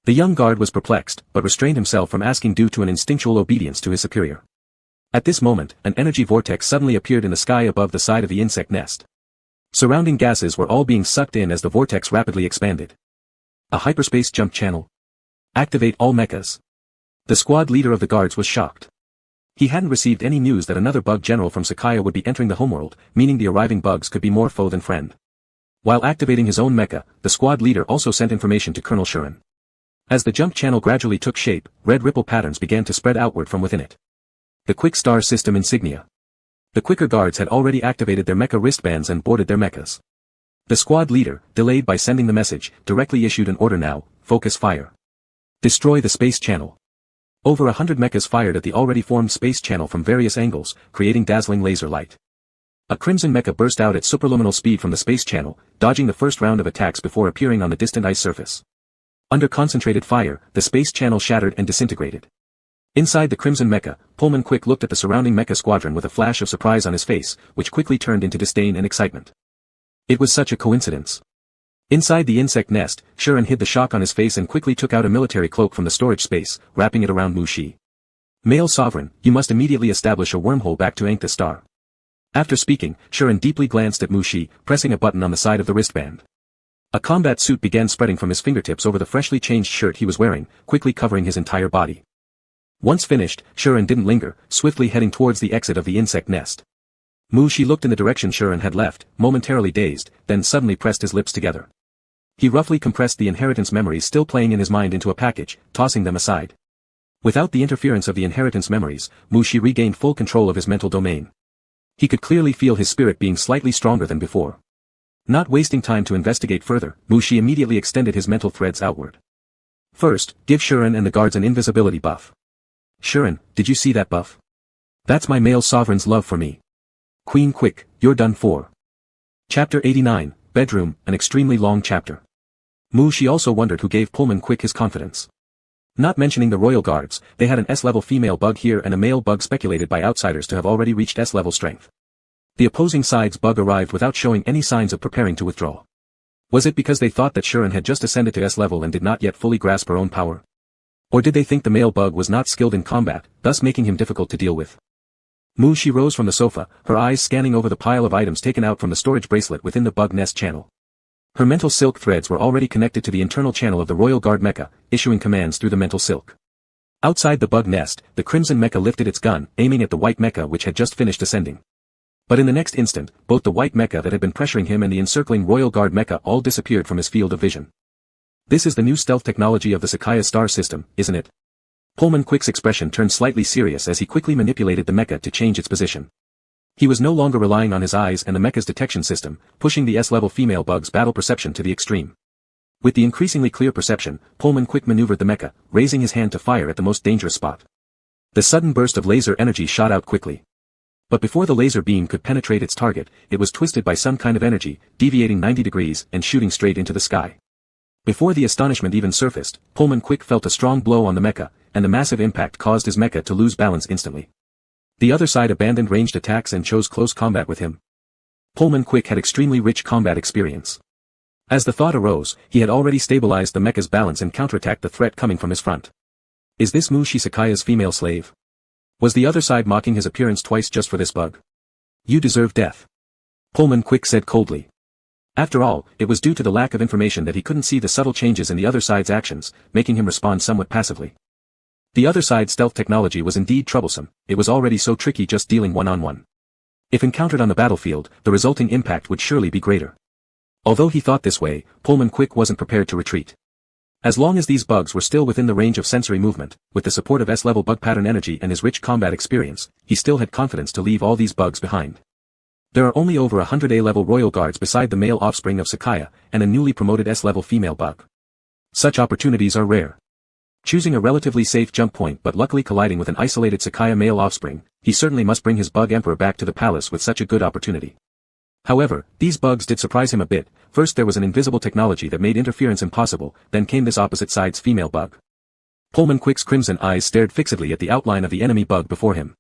The young guard was perplexed, but restrained himself from asking due to an instinctual obedience to his superior. At this moment, an energy vortex suddenly appeared in the sky above the side of the insect nest. Surrounding gases were all being sucked in as the vortex rapidly expanded. A hyperspace jump channel. Activate all mechas. The squad leader of the guards was shocked. He hadn't received any news that another bug general from Sakaya would be entering the homeworld, meaning the arriving bugs could be more foe than friend. While activating his own mecha, the squad leader also sent information to Colonel Shuren. As the jump channel gradually took shape, red ripple patterns began to spread outward from within it. The Quick Star System insignia. The quicker guards had already activated their mecha wristbands and boarded their mechas. The squad leader, delayed by sending the message, directly issued an order now, focus fire. Destroy the space channel. Over 100 mechas fired at the already formed space channel from various angles, creating dazzling laser light. A crimson mecha burst out at superluminal speed from the space channel, dodging the first round of attacks before appearing on the distant ice surface. Under concentrated fire, the space channel shattered and disintegrated. Inside the crimson mecha, Pullman Quick looked at the surrounding mecha squadron with a flash of surprise on his face, which quickly turned into disdain and excitement. It was such a coincidence. Inside the insect nest, Shuren hid the shock on his face and quickly took out a military cloak from the storage space, wrapping it around Mu Shi. Male Sovereign, you must immediately establish a wormhole back to Ankh the Star. After speaking, Shuren deeply glanced at Mu Shi, pressing a button on the side of the wristband. A combat suit began spreading from his fingertips over the freshly changed shirt he was wearing, quickly covering his entire body. Once finished, Shuren didn't linger, swiftly heading towards the exit of the insect nest. Mu Shi looked in the direction Shuren had left, momentarily dazed, then suddenly pressed his lips together. He roughly compressed the inheritance memories still playing in his mind into a package, tossing them aside. Without the interference of the inheritance memories, Mu Shi regained full control of his mental domain. He could clearly feel his spirit being slightly stronger than before. Not wasting time to investigate further, Mu Shi immediately extended his mental threads outward. First, give Shuren and the guards an invisibility buff. Shuren, did you see that buff? That's my male sovereign's love for me. Queen, quick, you're done for. Chapter 89, Bedroom, an extremely long chapter. Mu Shi also wondered who gave Pullman Quick his confidence. Not mentioning the royal guards, they had an S-level female bug here and a male bug speculated by outsiders to have already reached S-level strength. The opposing side's bug arrived without showing any signs of preparing to withdraw. Was it because they thought that Shuren had just ascended to S-level and did not yet fully grasp her own power? Or did they think the male bug was not skilled in combat, thus making him difficult to deal with? Mu Shi rose from the sofa, her eyes scanning over the pile of items taken out from the storage bracelet within the bug nest channel. Her mental silk threads were already connected to the internal channel of the Royal Guard mecha, issuing commands through the mental silk. Outside the bug nest, the Crimson mecha lifted its gun, aiming at the white mecha which had just finished ascending. But in the next instant, both the white mecha that had been pressuring him and the encircling Royal Guard mecha all disappeared from his field of vision. This is the new stealth technology of the Sakaya star system, isn't it? Pullman Quick's expression turned slightly serious as he quickly manipulated the mecha to change its position. He was no longer relying on his eyes and the mecha's detection system, pushing the S-level female bug's battle perception to the extreme. With the increasingly clear perception, Pullman Quick maneuvered the mecha, raising his hand to fire at the most dangerous spot. The sudden burst of laser energy shot out quickly. But before the laser beam could penetrate its target, it was twisted by some kind of energy, deviating 90 degrees and shooting straight into the sky. Before the astonishment even surfaced, Pullman Quick felt a strong blow on the mecha, and the massive impact caused his mecha to lose balance instantly. The other side abandoned ranged attacks and chose close combat with him. Pullman Quick had extremely rich combat experience. As the thought arose, he had already stabilized the mecha's balance and counterattacked the threat coming from his front. Is this Mu Shi Sakaya's female slave? Was the other side mocking his appearance twice just for this bug? You deserve death. Pullman Quick said coldly. After all, it was due to the lack of information that he couldn't see the subtle changes in the other side's actions, making him respond somewhat passively. The other side's stealth technology was indeed troublesome, it was already so tricky just dealing one-on-one. If encountered on the battlefield, the resulting impact would surely be greater. Although he thought this way, Pullman Quick wasn't prepared to retreat. As long as these bugs were still within the range of sensory movement, with the support of S-level bug pattern energy and his rich combat experience, he still had confidence to leave all these bugs behind. There are only over 100 A-level royal guards beside the male offspring of Sakaya, and a newly promoted S-level female bug. Such opportunities are rare. Choosing a relatively safe jump point but luckily colliding with an isolated Sakaya male offspring, he certainly must bring his bug emperor back to the palace with such a good opportunity. However, these bugs did surprise him a bit. First there was an invisible technology that made interference impossible, then came this opposite side's female bug. Pullman Quick's crimson eyes stared fixedly at the outline of the enemy bug before him.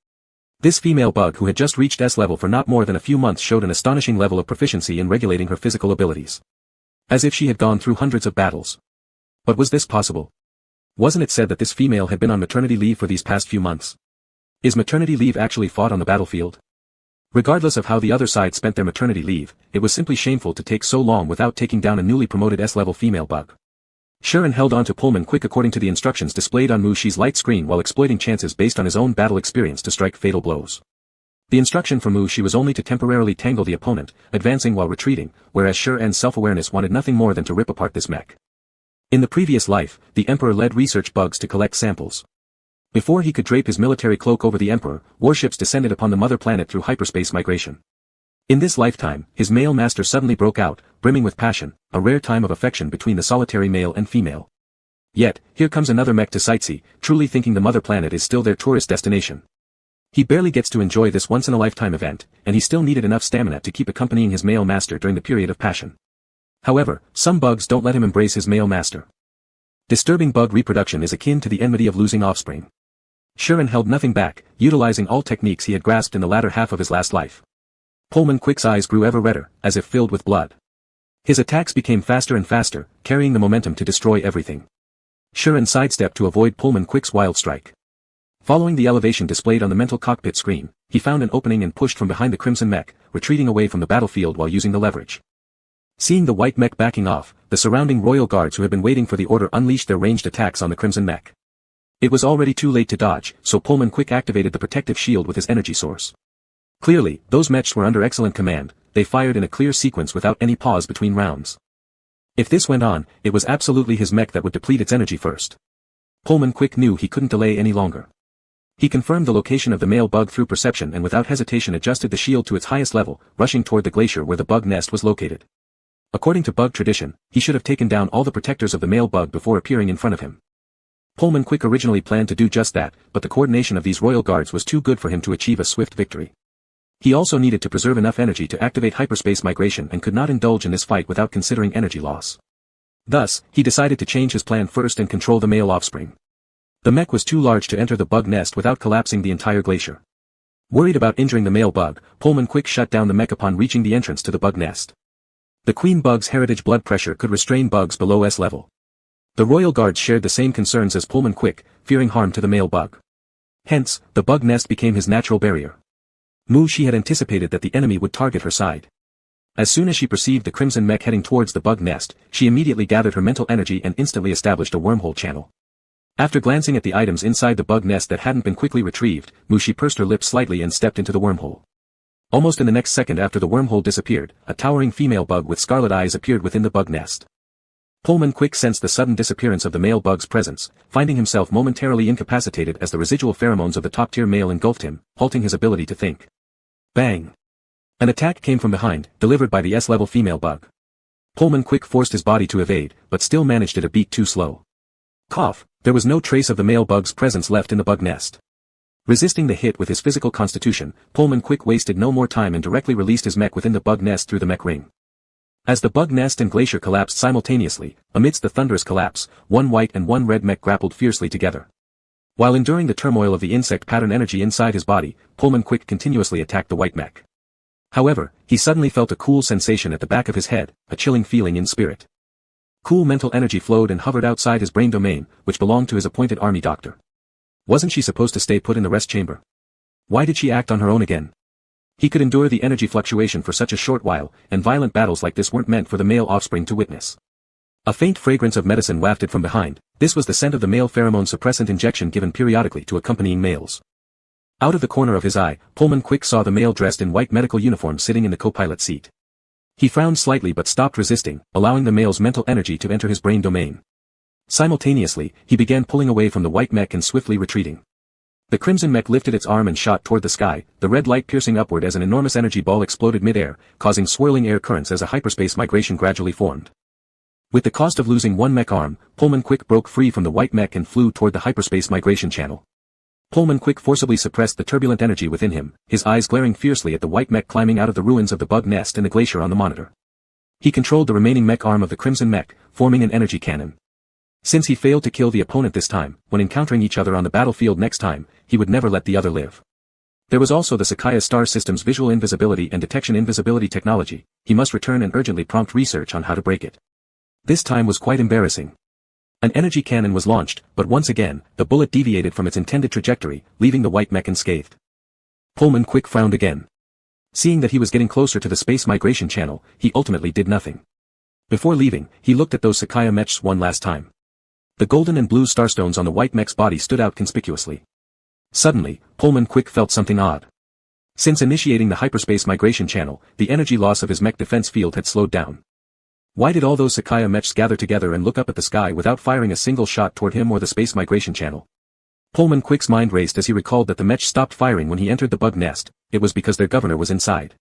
This female bug who had just reached S-level for not more than a few months showed an astonishing level of proficiency in regulating her physical abilities. As if she had gone through hundreds of battles. But was this possible? Wasn't it said that this female had been on maternity leave for these past few months? Is maternity leave actually fought on the battlefield? Regardless of how the other side spent their maternity leave, it was simply shameful to take so long without taking down a newly promoted S-level female bug. Shuren held on to Pullman Quick according to the instructions displayed on Mu Shi's light screen while exploiting chances based on his own battle experience to strike fatal blows. The instruction for Mu Shi was only to temporarily tangle the opponent, advancing while retreating, whereas Shuren's self-awareness wanted nothing more than to rip apart this mech. In the previous life, the Emperor led research bugs to collect samples. Before he could drape his military cloak over the Emperor, warships descended upon the mother planet through hyperspace migration. In this lifetime, his male master suddenly broke out, brimming with passion, a rare time of affection between the solitary male and female. Yet, here comes another mech to sightsee, truly thinking the mother planet is still their tourist destination. He barely gets to enjoy this once-in-a-lifetime event, and he still needed enough stamina to keep accompanying his male master during the period of passion. However, some bugs don't let him embrace his male master. Disturbing bug reproduction is akin to the enmity of losing offspring. Shuren held nothing back, utilizing all techniques he had grasped in the latter half of his last life. Pullman Quick's eyes grew ever redder, as if filled with blood. His attacks became faster and faster, carrying the momentum to destroy everything. Shuren sidestepped to avoid Pullman Quick's wild strike. Following the elevation displayed on the mental cockpit screen, he found an opening and pushed from behind the crimson mech, retreating away from the battlefield while using the leverage. Seeing the white mech backing off, the surrounding royal guards who had been waiting for the order unleashed their ranged attacks on the crimson mech. It was already too late to dodge, so Pullman Quick activated the protective shield with his energy source. Clearly, those mechs were under excellent command, they fired in a clear sequence without any pause between rounds. If this went on, it was absolutely his mech that would deplete its energy first. Pullman Quick knew he couldn't delay any longer. He confirmed the location of the male bug through perception and without hesitation adjusted the shield to its highest level, rushing toward the glacier where the bug nest was located. According to bug tradition, he should have taken down all the protectors of the male bug before appearing in front of him. Pullman Quick originally planned to do just that, but the coordination of these royal guards was too good for him to achieve a swift victory. He also needed to preserve enough energy to activate hyperspace migration and could not indulge in this fight without considering energy loss. Thus, he decided to change his plan first and control the male offspring. The mech was too large to enter the bug nest without collapsing the entire glacier. Worried about injuring the male bug, Pullman Quick shut down the mech upon reaching the entrance to the bug nest. The queen bug's heritage blood pressure could restrain bugs below S level. The royal guards shared the same concerns as Pullman Quick, fearing harm to the male bug. Hence, the bug nest became his natural barrier. She had anticipated that the enemy would target her side. As soon as she perceived the crimson mech heading towards the bug nest, she immediately gathered her mental energy and instantly established a wormhole channel. After glancing at the items inside the bug nest that hadn't been quickly retrieved, She pursed her lips slightly and stepped into the wormhole. Almost in the next second after the wormhole disappeared, a towering female bug with scarlet eyes appeared within the bug nest. Pullman Quick sensed the sudden disappearance of the male bug's presence, finding himself momentarily incapacitated as the residual pheromones of the top-tier male engulfed him, halting his ability to think. Bang! An attack came from behind, delivered by the S-level female bug. Pullman Quick forced his body to evade, but still managed it a beat too slow. Cough! There was no trace of the male bug's presence left in the bug nest. Resisting the hit with his physical constitution, Pullman Quick wasted no more time and directly released his mech within the bug nest through the mech ring. As the bug nest and glacier collapsed simultaneously, amidst the thunderous collapse, one white and one red mech grappled fiercely together. While enduring the turmoil of the insect pattern energy inside his body, Pullman Quick continuously attacked the white mech. However, he suddenly felt a cool sensation at the back of his head, a chilling feeling in spirit. Cool mental energy flowed and hovered outside his brain domain, which belonged to his appointed army doctor. Wasn't she supposed to stay put in the rest chamber? Why did she act on her own again? He could endure the energy fluctuation for such a short while, and violent battles like this weren't meant for the male offspring to witness. A faint fragrance of medicine wafted from behind. This was the scent of the male pheromone suppressant injection given periodically to accompanying males. Out of the corner of his eye, Pullman Quick saw the male dressed in white medical uniform sitting in the co-pilot seat. He frowned slightly but stopped resisting, allowing the male's mental energy to enter his brain domain. Simultaneously, he began pulling away from the white mech and swiftly retreating. The crimson mech lifted its arm and shot toward the sky, the red light piercing upward as an enormous energy ball exploded mid-air, causing swirling air currents as a hyperspace migration gradually formed. With the cost of losing one mech arm, Pullman Quick broke free from the white mech and flew toward the hyperspace migration channel. Pullman Quick forcibly suppressed the turbulent energy within him, his eyes glaring fiercely at the white mech climbing out of the ruins of the bug nest and the glacier on the monitor. He controlled the remaining mech arm of the crimson mech, forming an energy cannon. Since he failed to kill the opponent this time, when encountering each other on the battlefield next time, he would never let the other live. There was also the Sakaya star system's visual invisibility and detection invisibility technology. He must return and urgently prompt research on how to break it. This time was quite embarrassing. An energy cannon was launched, but once again, the bullet deviated from its intended trajectory, leaving the white mech unscathed. Pullman Quick frowned again. Seeing that he was getting closer to the space migration channel, he ultimately did nothing. Before leaving, he looked at those Sakaya mechs one last time. The golden and blue starstones on the white mech's body stood out conspicuously. Suddenly, Pullman Quick felt something odd. Since initiating the hyperspace migration channel, the energy loss of his mech defense field had slowed down. Why did all those Sakaya mechs gather together and look up at the sky without firing a single shot toward him or the space migration channel? Pullman Quick's mind raced as he recalled that the mech stopped firing when he entered the bug nest. It was because their governor was inside.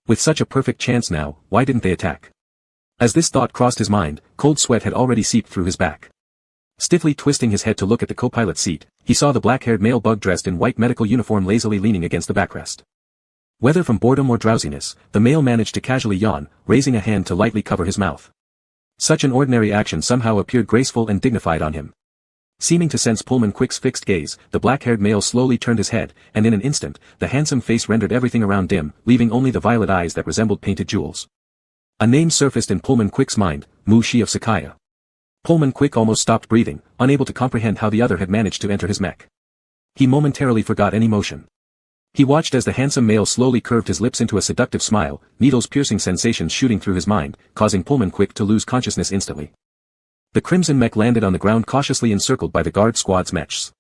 With such a perfect chance now, why didn't they attack? As this thought crossed his mind, cold sweat had already seeped through his back. Stiffly twisting his head to look at the co-pilot seat, he saw the black-haired male bug dressed in white medical uniform lazily leaning against the backrest. Whether from boredom or drowsiness, the male managed to casually yawn, raising a hand to lightly cover his mouth. Such an ordinary action somehow appeared graceful and dignified on him. Seeming to sense Pullman Quick's fixed gaze, the black-haired male slowly turned his head, and in an instant, the handsome face rendered everything around dim, leaving only the violet eyes that resembled painted jewels. A name surfaced in Pullman Quick's mind, Shi of Sakaya. Pullman Quick almost stopped breathing, unable to comprehend how the other had managed to enter his mech. He momentarily forgot any motion. He watched as the handsome male slowly curved his lips into a seductive smile, needles-piercing sensations shooting through his mind, causing Pullman Quick to lose consciousness instantly. The crimson mech landed on the ground cautiously encircled by the guard squad's mechs.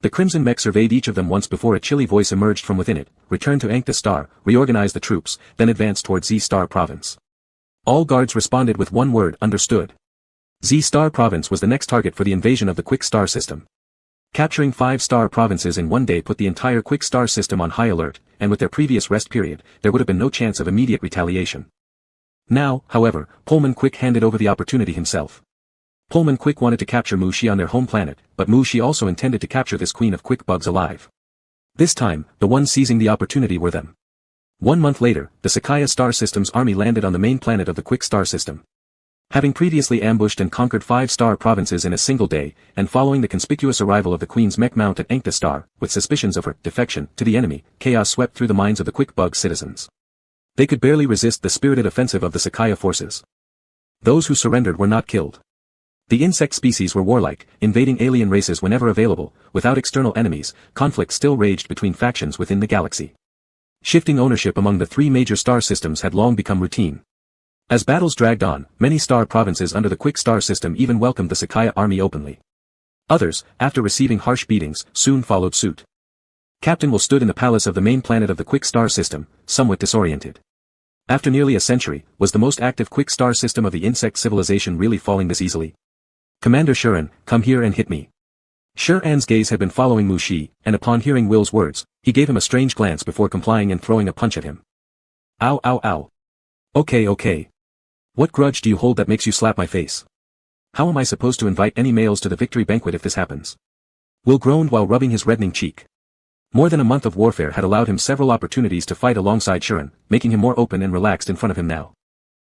The crimson mech surveyed each of them once before a chilly voice emerged from within it, returned to Ankh the Star, reorganize the troops, then advance toward Z Star province. All guards responded with one word: understood. Z-Star Province was the next target for the invasion of the Quick Star system. Capturing 5-star provinces in one day put the entire Quick Star system on high alert, and with their previous rest period, there would have been no chance of immediate retaliation. Now, however, Pullman Quick handed over the opportunity himself. Pullman Quick wanted to capture Mu Shi on their home planet, but Mu Shi also intended to capture this queen of quick bugs alive. This time, the ones seizing the opportunity were them. 1 month later, the Sakaya Star System's army landed on the main planet of the Quick Star System. Having previously ambushed and conquered 5-star provinces in a single day, and following the conspicuous arrival of the Queen's mech mount at Enkta Star, with suspicions of her defection to the enemy, chaos swept through the minds of the Quick Bug citizens. They could barely resist the spirited offensive of the Sakaya forces. Those who surrendered were not killed. The insect species were warlike, invading alien races whenever available. Without external enemies, conflict still raged between factions within the galaxy. Shifting ownership among the 3 major star systems had long become routine. As battles dragged on, many star provinces under the Quick Star system even welcomed the Sakaya army openly. Others, after receiving harsh beatings, soon followed suit. Captain Will stood in the palace of the main planet of the Quick Star system, somewhat disoriented. After nearly a century, was the most active Quick Star system of the insect civilization really falling this easily? Commander Shuren, come here and hit me. Shuren's gaze had been following Mu Shi, and upon hearing Will's words, he gave him a strange glance before complying and throwing a punch at him. Ow ow ow. Okay. What grudge do you hold that makes you slap my face? How am I supposed to invite any males to the victory banquet if this happens? Will groaned while rubbing his reddening cheek. More than a month of warfare had allowed him several opportunities to fight alongside Shuren, making him more open and relaxed in front of him now.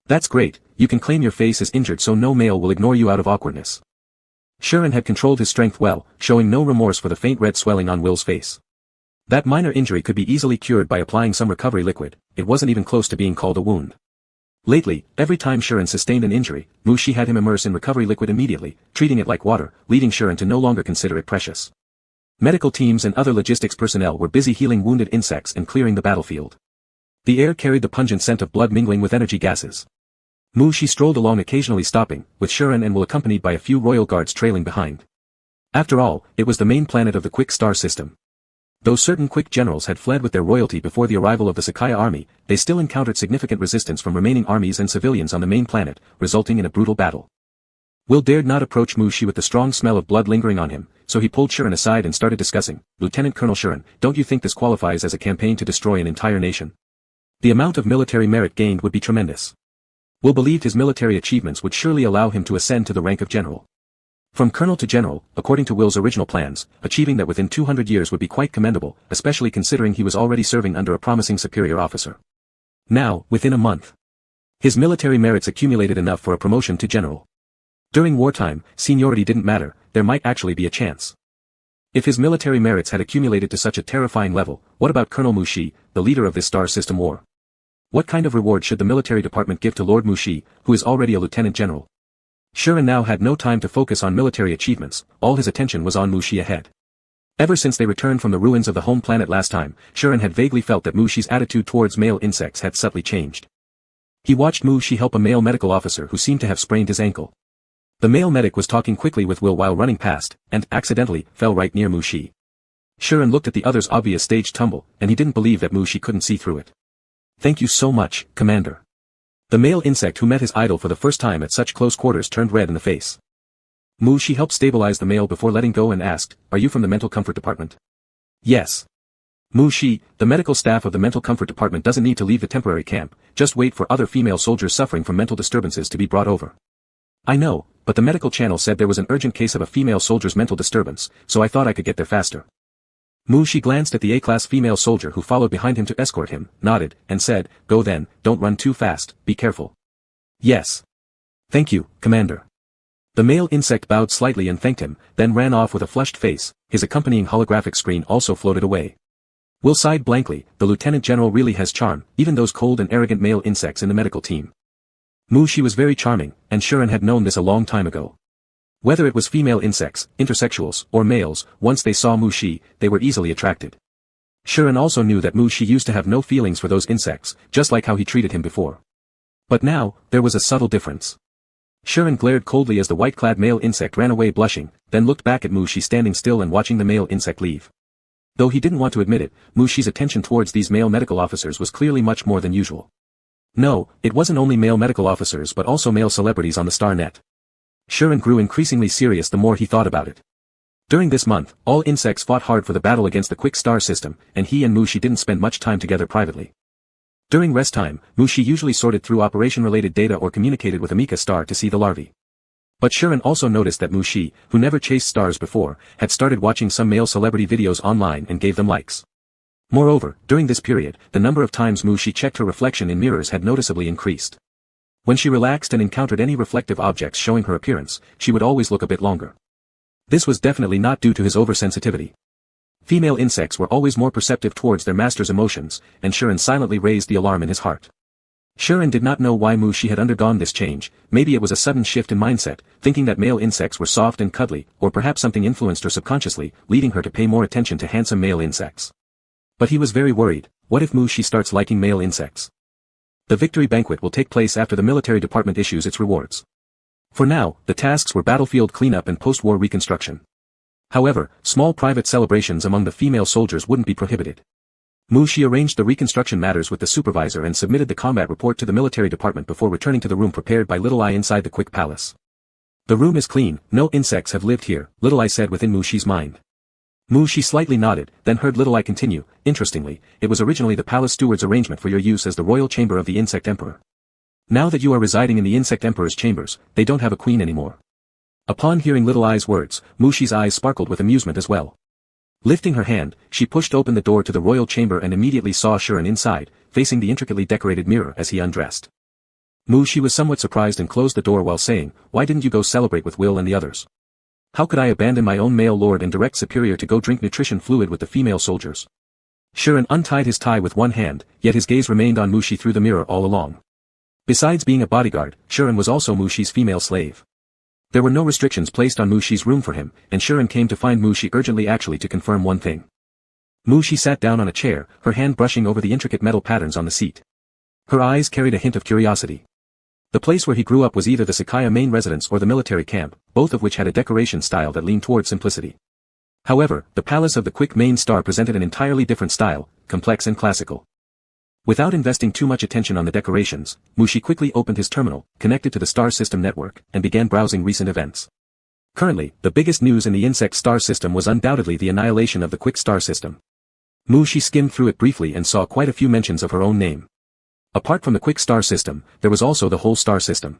That's great, you can claim your face is injured so no male will ignore you out of awkwardness. Shuren had controlled his strength well, showing no remorse for the faint red swelling on Will's face. That minor injury could be easily cured by applying some recovery liquid, it wasn't even close to being called a wound. Lately, every time Shuren sustained an injury, Mu Shi had him immerse in recovery liquid immediately, treating it like water, leading Shuren to no longer consider it precious. Medical teams and other logistics personnel were busy healing wounded insects and clearing the battlefield. The air carried the pungent scent of blood mingling with energy gases. Mu Shi strolled along, occasionally stopping, with Shuren and Will accompanied by a few royal guards trailing behind. After all, it was the main planet of the Quick Star system. Though certain Quick generals had fled with their royalty before the arrival of the Sakaya army, they still encountered significant resistance from remaining armies and civilians on the main planet, resulting in a brutal battle. Will dared not approach Mu Shi with the strong smell of blood lingering on him, so he pulled Shuren aside and started discussing. Lieutenant Colonel Shuren, don't you think this qualifies as a campaign to destroy an entire nation? The amount of military merit gained would be tremendous. Will believed his military achievements would surely allow him to ascend to the rank of general. From colonel to general, according to Will's original plans, achieving that within 200 years would be quite commendable, especially considering he was already serving under a promising superior officer. Now, within a month, his military merits accumulated enough for a promotion to general. During wartime, seniority didn't matter, there might actually be a chance. If his military merits had accumulated to such a terrifying level, what about Colonel Mu Shi, the leader of this star system war? What kind of reward should the military department give to Lord Mu Shi, who is already a lieutenant general? Shuren now had no time to focus on military achievements, all his attention was on Mu Shi ahead. Ever since they returned from the ruins of the home planet last time, Shuren had vaguely felt that Mu Shi's attitude towards male insects had subtly changed. He watched Mu Shi help a male medical officer who seemed to have sprained his ankle. The male medic was talking quickly with Will while running past, and, accidentally, fell right near Mu Shi. Shuren looked at the other's obvious stage tumble, and he didn't believe that Mu Shi couldn't see through it. Thank you so much, Commander. The male insect who met his idol for the first time at such close quarters turned red in the face. Mu Shi helped stabilize the male before letting go and asked, "Are you from the mental comfort department?" "Yes." Mu Shi, the medical staff of the mental comfort department doesn't need to leave the temporary camp, just wait for other female soldiers suffering from mental disturbances to be brought over. I know, but the medical channel said there was an urgent case of a female soldier's mental disturbance, so I thought I could get there faster. Mu Shi glanced at the A-class female soldier who followed behind him to escort him, nodded, and said, "Go then, don't run too fast, be careful." "Yes. Thank you, Commander." The male insect bowed slightly and thanked him, then ran off with a flushed face, his accompanying holographic screen also floated away. Will sighed blankly, the lieutenant general really has charm, even those cold and arrogant male insects in the medical team. Mu Shi was very charming, and Shuren had known this a long time ago. Whether it was female insects, intersexuals, or males, once they saw Mu Shi, they were easily attracted. Shuren also knew that Mu Shi used to have no feelings for those insects, just like how he treated him before. But now, there was a subtle difference. Shuren glared coldly as the white-clad male insect ran away blushing, then looked back at Mu Shi standing still and watching the male insect leave. Though he didn't want to admit it, Mu Shi's attention towards these male medical officers was clearly much more than usual. No, it wasn't only male medical officers but also male celebrities on the star net. Shuren grew increasingly serious the more he thought about it. During this month, all insects fought hard for the battle against the quick star system, and he and Mushi didn't spend much time together privately. During rest time, Mushi usually sorted through operation-related data or communicated with Amika Star to see the larvae. But Shuren also noticed that Mushi, who never chased stars before, had started watching some male celebrity videos online and gave them likes. Moreover, during this period, the number of times Mushi checked her reflection in mirrors had noticeably increased. When she relaxed and encountered any reflective objects showing her appearance, she would always look a bit longer. This was definitely not due to his oversensitivity. Female insects were always more perceptive towards their master's emotions, and Shuren silently raised the alarm in his heart. Shuren did not know why Mushi had undergone this change. Maybe it was a sudden shift in mindset, thinking that male insects were soft and cuddly, or perhaps something influenced her subconsciously, leading her to pay more attention to handsome male insects. But he was very worried. What if Mushi starts liking male insects? The victory banquet will take place after the military department issues its rewards. For now, the tasks were battlefield cleanup and post-war reconstruction. However, small private celebrations among the female soldiers wouldn't be prohibited. Mushi arranged the reconstruction matters with the supervisor and submitted the combat report to the military department before returning to the room prepared by Little Eye inside the quick palace. The room is clean, no insects have lived here, Little Eye said within Mushi's mind. Mushi slightly nodded, then heard Little Eye continue, interestingly, it was originally the palace steward's arrangement for your use as the royal chamber of the insect emperor. Now that you are residing in the insect emperor's chambers, they don't have a queen anymore. Upon hearing Little Eye's words, Mushi's eyes sparkled with amusement as well. Lifting her hand, she pushed open the door to the royal chamber and immediately saw Shuren inside, facing the intricately decorated mirror as he undressed. Mushi was somewhat surprised and closed the door while saying, "Why didn't you go celebrate with Will and the others? How could I abandon my own male lord and direct superior to go drink nutrition fluid with the female soldiers?" Shuren untied his tie with one hand, yet his gaze remained on Mushi through the mirror all along. Besides being a bodyguard, Shuren was also Mushi's female slave. There were no restrictions placed on Mushi's room for him, and Shuren came to find Mushi urgently actually to confirm one thing. Mushi sat down on a chair, her hand brushing over the intricate metal patterns on the seat. Her eyes carried a hint of curiosity. The place where he grew up was either the Sakaya main residence or the military camp, both of which had a decoration style that leaned toward simplicity. However, the palace of the quick main star presented an entirely different style, complex and classical. Without investing too much attention on the decorations, Mushi quickly opened his terminal, connected to the star system network, and began browsing recent events. Currently, the biggest news in the insect star system was undoubtedly the annihilation of the quick star system. Mushi skimmed through it briefly and saw quite a few mentions of her own name. Apart from the quick star system, there was also the whole star system.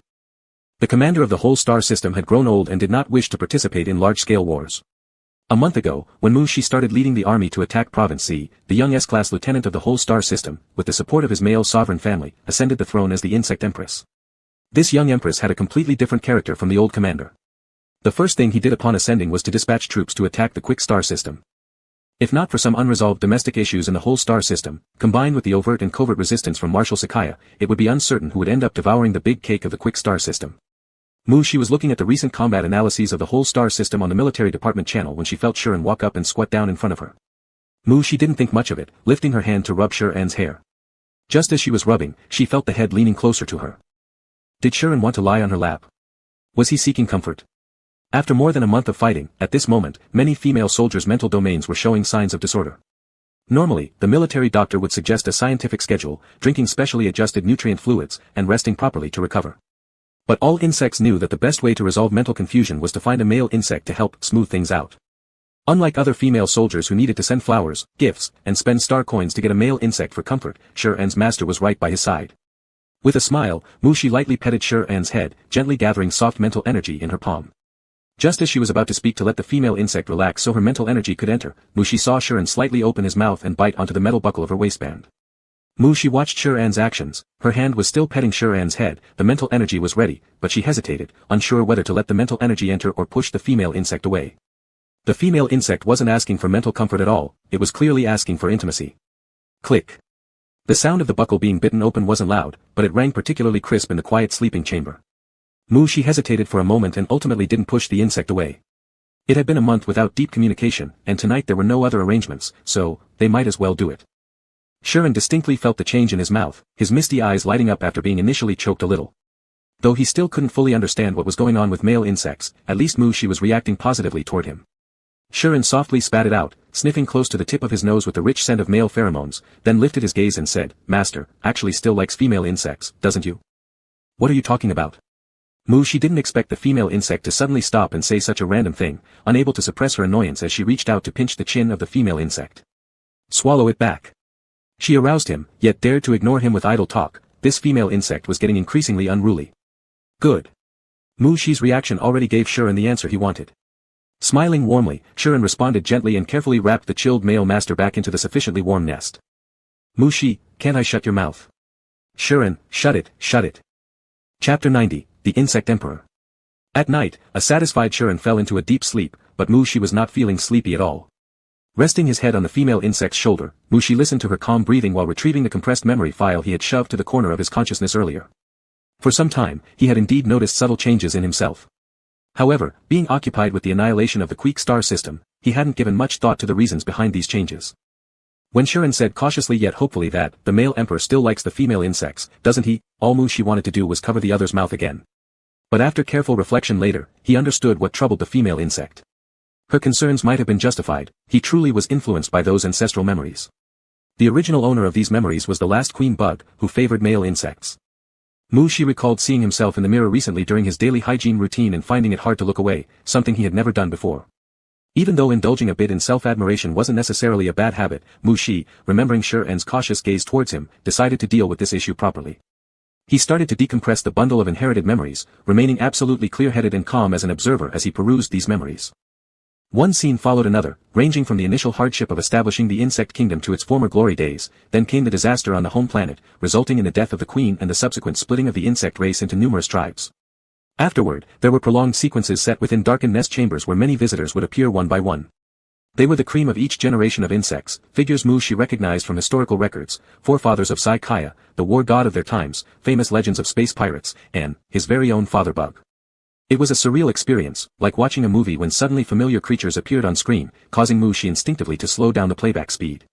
The commander of the whole star system had grown old and did not wish to participate in large-scale wars. A month ago, when Mushi started leading the army to attack Province C, the young S-class lieutenant of the whole star system, with the support of his male sovereign family, ascended the throne as the insect empress. This young empress had a completely different character from the old commander. The first thing he did upon ascending was to dispatch troops to attack the quick star system. If not for some unresolved domestic issues in the whole star system, combined with the overt and covert resistance from Marshal Sakaya, it would be uncertain who would end up devouring the big cake of the quick star system. Mushi was looking at the recent combat analyses of the whole star system on the military department channel when she felt Shuren walk up and squat down in front of her. Mushi didn't think much of it, lifting her hand to rub Shuren's hair. Just as she was rubbing, she felt the head leaning closer to her. Did Shuren want to lie on her lap? Was he seeking comfort? After more than a month of fighting, at this moment, many female soldiers' mental domains were showing signs of disorder. Normally, the military doctor would suggest a scientific schedule, drinking specially adjusted nutrient fluids, and resting properly to recover. But all insects knew that the best way to resolve mental confusion was to find a male insect to help smooth things out. Unlike other female soldiers who needed to send flowers, gifts, and spend star coins to get a male insect for comfort, Shuren's master was right by his side. With a smile, Mushi lightly petted Shuren's head, gently gathering soft mental energy in her palm. Just as she was about to speak to let the female insect relax so her mental energy could enter, Mushi saw Shuren slightly open his mouth and bite onto the metal buckle of her waistband. Mushi watched Shuren's actions, her hand was still petting Shuren's head, the mental energy was ready, but she hesitated, unsure whether to let the mental energy enter or push the female insect away. The female insect wasn't asking for mental comfort at all, it was clearly asking for intimacy. Click. The sound of the buckle being bitten open wasn't loud, but it rang particularly crisp in the quiet sleeping chamber. Mushi hesitated for a moment and ultimately didn't push the insect away. It had been a month without deep communication, and tonight there were no other arrangements, so, they might as well do it. Shuren distinctly felt the change in his mouth, his misty eyes lighting up after being initially choked a little. Though he still couldn't fully understand what was going on with male insects, at least Mushi was reacting positively toward him. Shuren softly spat it out, sniffing close to the tip of his nose with the rich scent of male pheromones, then lifted his gaze and said, Master, actually still likes female insects, doesn't you? What are you talking about? She didn't expect the female insect to suddenly stop and say such a random thing, unable to suppress her annoyance as she reached out to pinch the chin of the female insect. Swallow it back. She aroused him, yet dared to ignore him with idle talk. This female insect was getting increasingly unruly. Good. Mushi's reaction already gave Shuren the answer he wanted. Smiling warmly, Shuren responded gently and carefully wrapped the chilled male master back into the sufficiently warm nest. Mushi, can't I shut your mouth? Shuren, shut it, shut it. Chapter 90, The Insect Emperor. At night, a satisfied Shuren fell into a deep sleep, but Mushi was not feeling sleepy at all. Resting his head on the female insect's shoulder, Mushi listened to her calm breathing while retrieving the compressed memory file he had shoved to the corner of his consciousness earlier. For some time, he had indeed noticed subtle changes in himself. However, being occupied with the annihilation of the Queek star system, he hadn't given much thought to the reasons behind these changes. When Shuren said cautiously yet hopefully that, the male emperor still likes the female insects, doesn't he, all Mushi wanted to do was cover the other's mouth again. But after careful reflection later, he understood what troubled the female insect. Her concerns might have been justified, he truly was influenced by those ancestral memories. The original owner of these memories was the last queen bug, who favored male insects. Mushi recalled seeing himself in the mirror recently during his daily hygiene routine and finding it hard to look away, something he had never done before. Even though indulging a bit in self-admiration wasn't necessarily a bad habit, Mushi, remembering Shuren's cautious gaze towards him, decided to deal with this issue properly. He started to decompress the bundle of inherited memories, remaining absolutely clear-headed and calm as an observer as he perused these memories. One scene followed another, ranging from the initial hardship of establishing the insect kingdom to its former glory days, then came the disaster on the home planet, resulting in the death of the queen and the subsequent splitting of the insect race into numerous tribes. Afterward, there were prolonged sequences set within darkened nest chambers where many visitors would appear one by one. They were the cream of each generation of insects, figures Mushi recognized from historical records, forefathers of Sai-Kaya, the war god of their times, famous legends of space pirates, and his very own father bug. It was a surreal experience, like watching a movie when suddenly familiar creatures appeared on screen, causing Mushi instinctively to slow down the playback speed.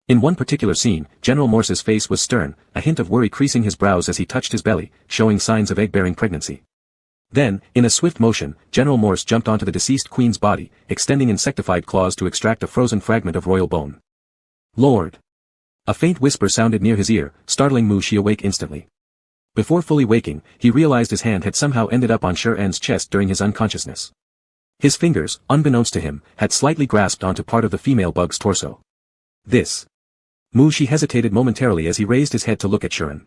In one particular scene, General Morse's face was stern, a hint of worry creasing his brows as he touched his belly, showing signs of egg-bearing pregnancy. Then, in a swift motion, General Morse jumped onto the deceased queen's body, extending insectified claws to extract a frozen fragment of royal bone. Lord! A faint whisper sounded near his ear, startling Mushi awake instantly. Before fully waking, he realized his hand had somehow ended up on Shuren's chest during his unconsciousness. His fingers, unbeknownst to him, had slightly grasped onto part of the female bug's torso. This. Mushi hesitated momentarily as he raised his head to look at Shuren.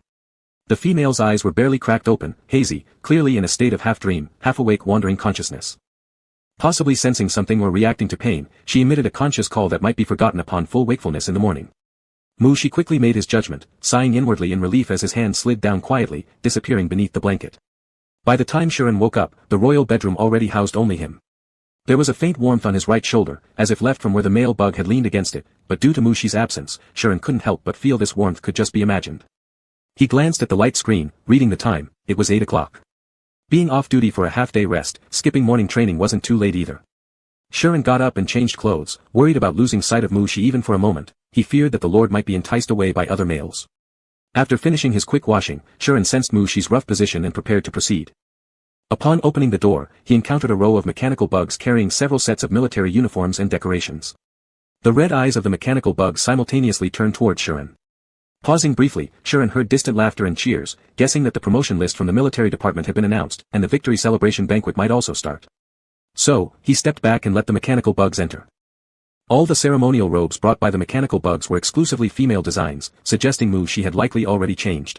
The female's eyes were barely cracked open, hazy, clearly in a state of half-dream, half-awake wandering consciousness. Possibly sensing something or reacting to pain, she emitted a conscious call that might be forgotten upon full wakefulness in the morning. Mushi quickly made his judgment, sighing inwardly in relief as his hand slid down quietly, disappearing beneath the blanket. By the time Shuren woke up, the royal bedroom already housed only him. There was a faint warmth on his right shoulder, as if left from where the male bug had leaned against it, but due to Mushi's absence, Shuren couldn't help but feel this warmth could just be imagined. He glanced at the light screen, reading the time. It was 8 o'clock. Being off duty for a half-day rest, skipping morning training wasn't too late either. Shuren got up and changed clothes, worried about losing sight of Mushi even for a moment. He feared that the lord might be enticed away by other males. After finishing his quick washing, Shuren sensed Mushi's rough position and prepared to proceed. Upon opening the door, he encountered a row of mechanical bugs carrying several sets of military uniforms and decorations. The red eyes of the mechanical bugs simultaneously turned toward Shuren. Pausing briefly, Shuren heard distant laughter and cheers, guessing that the promotion list from the military department had been announced, and the victory celebration banquet might also start. So, he stepped back and let the mechanical bugs enter. All the ceremonial robes brought by the mechanical bugs were exclusively female designs, suggesting Mushi had likely already changed.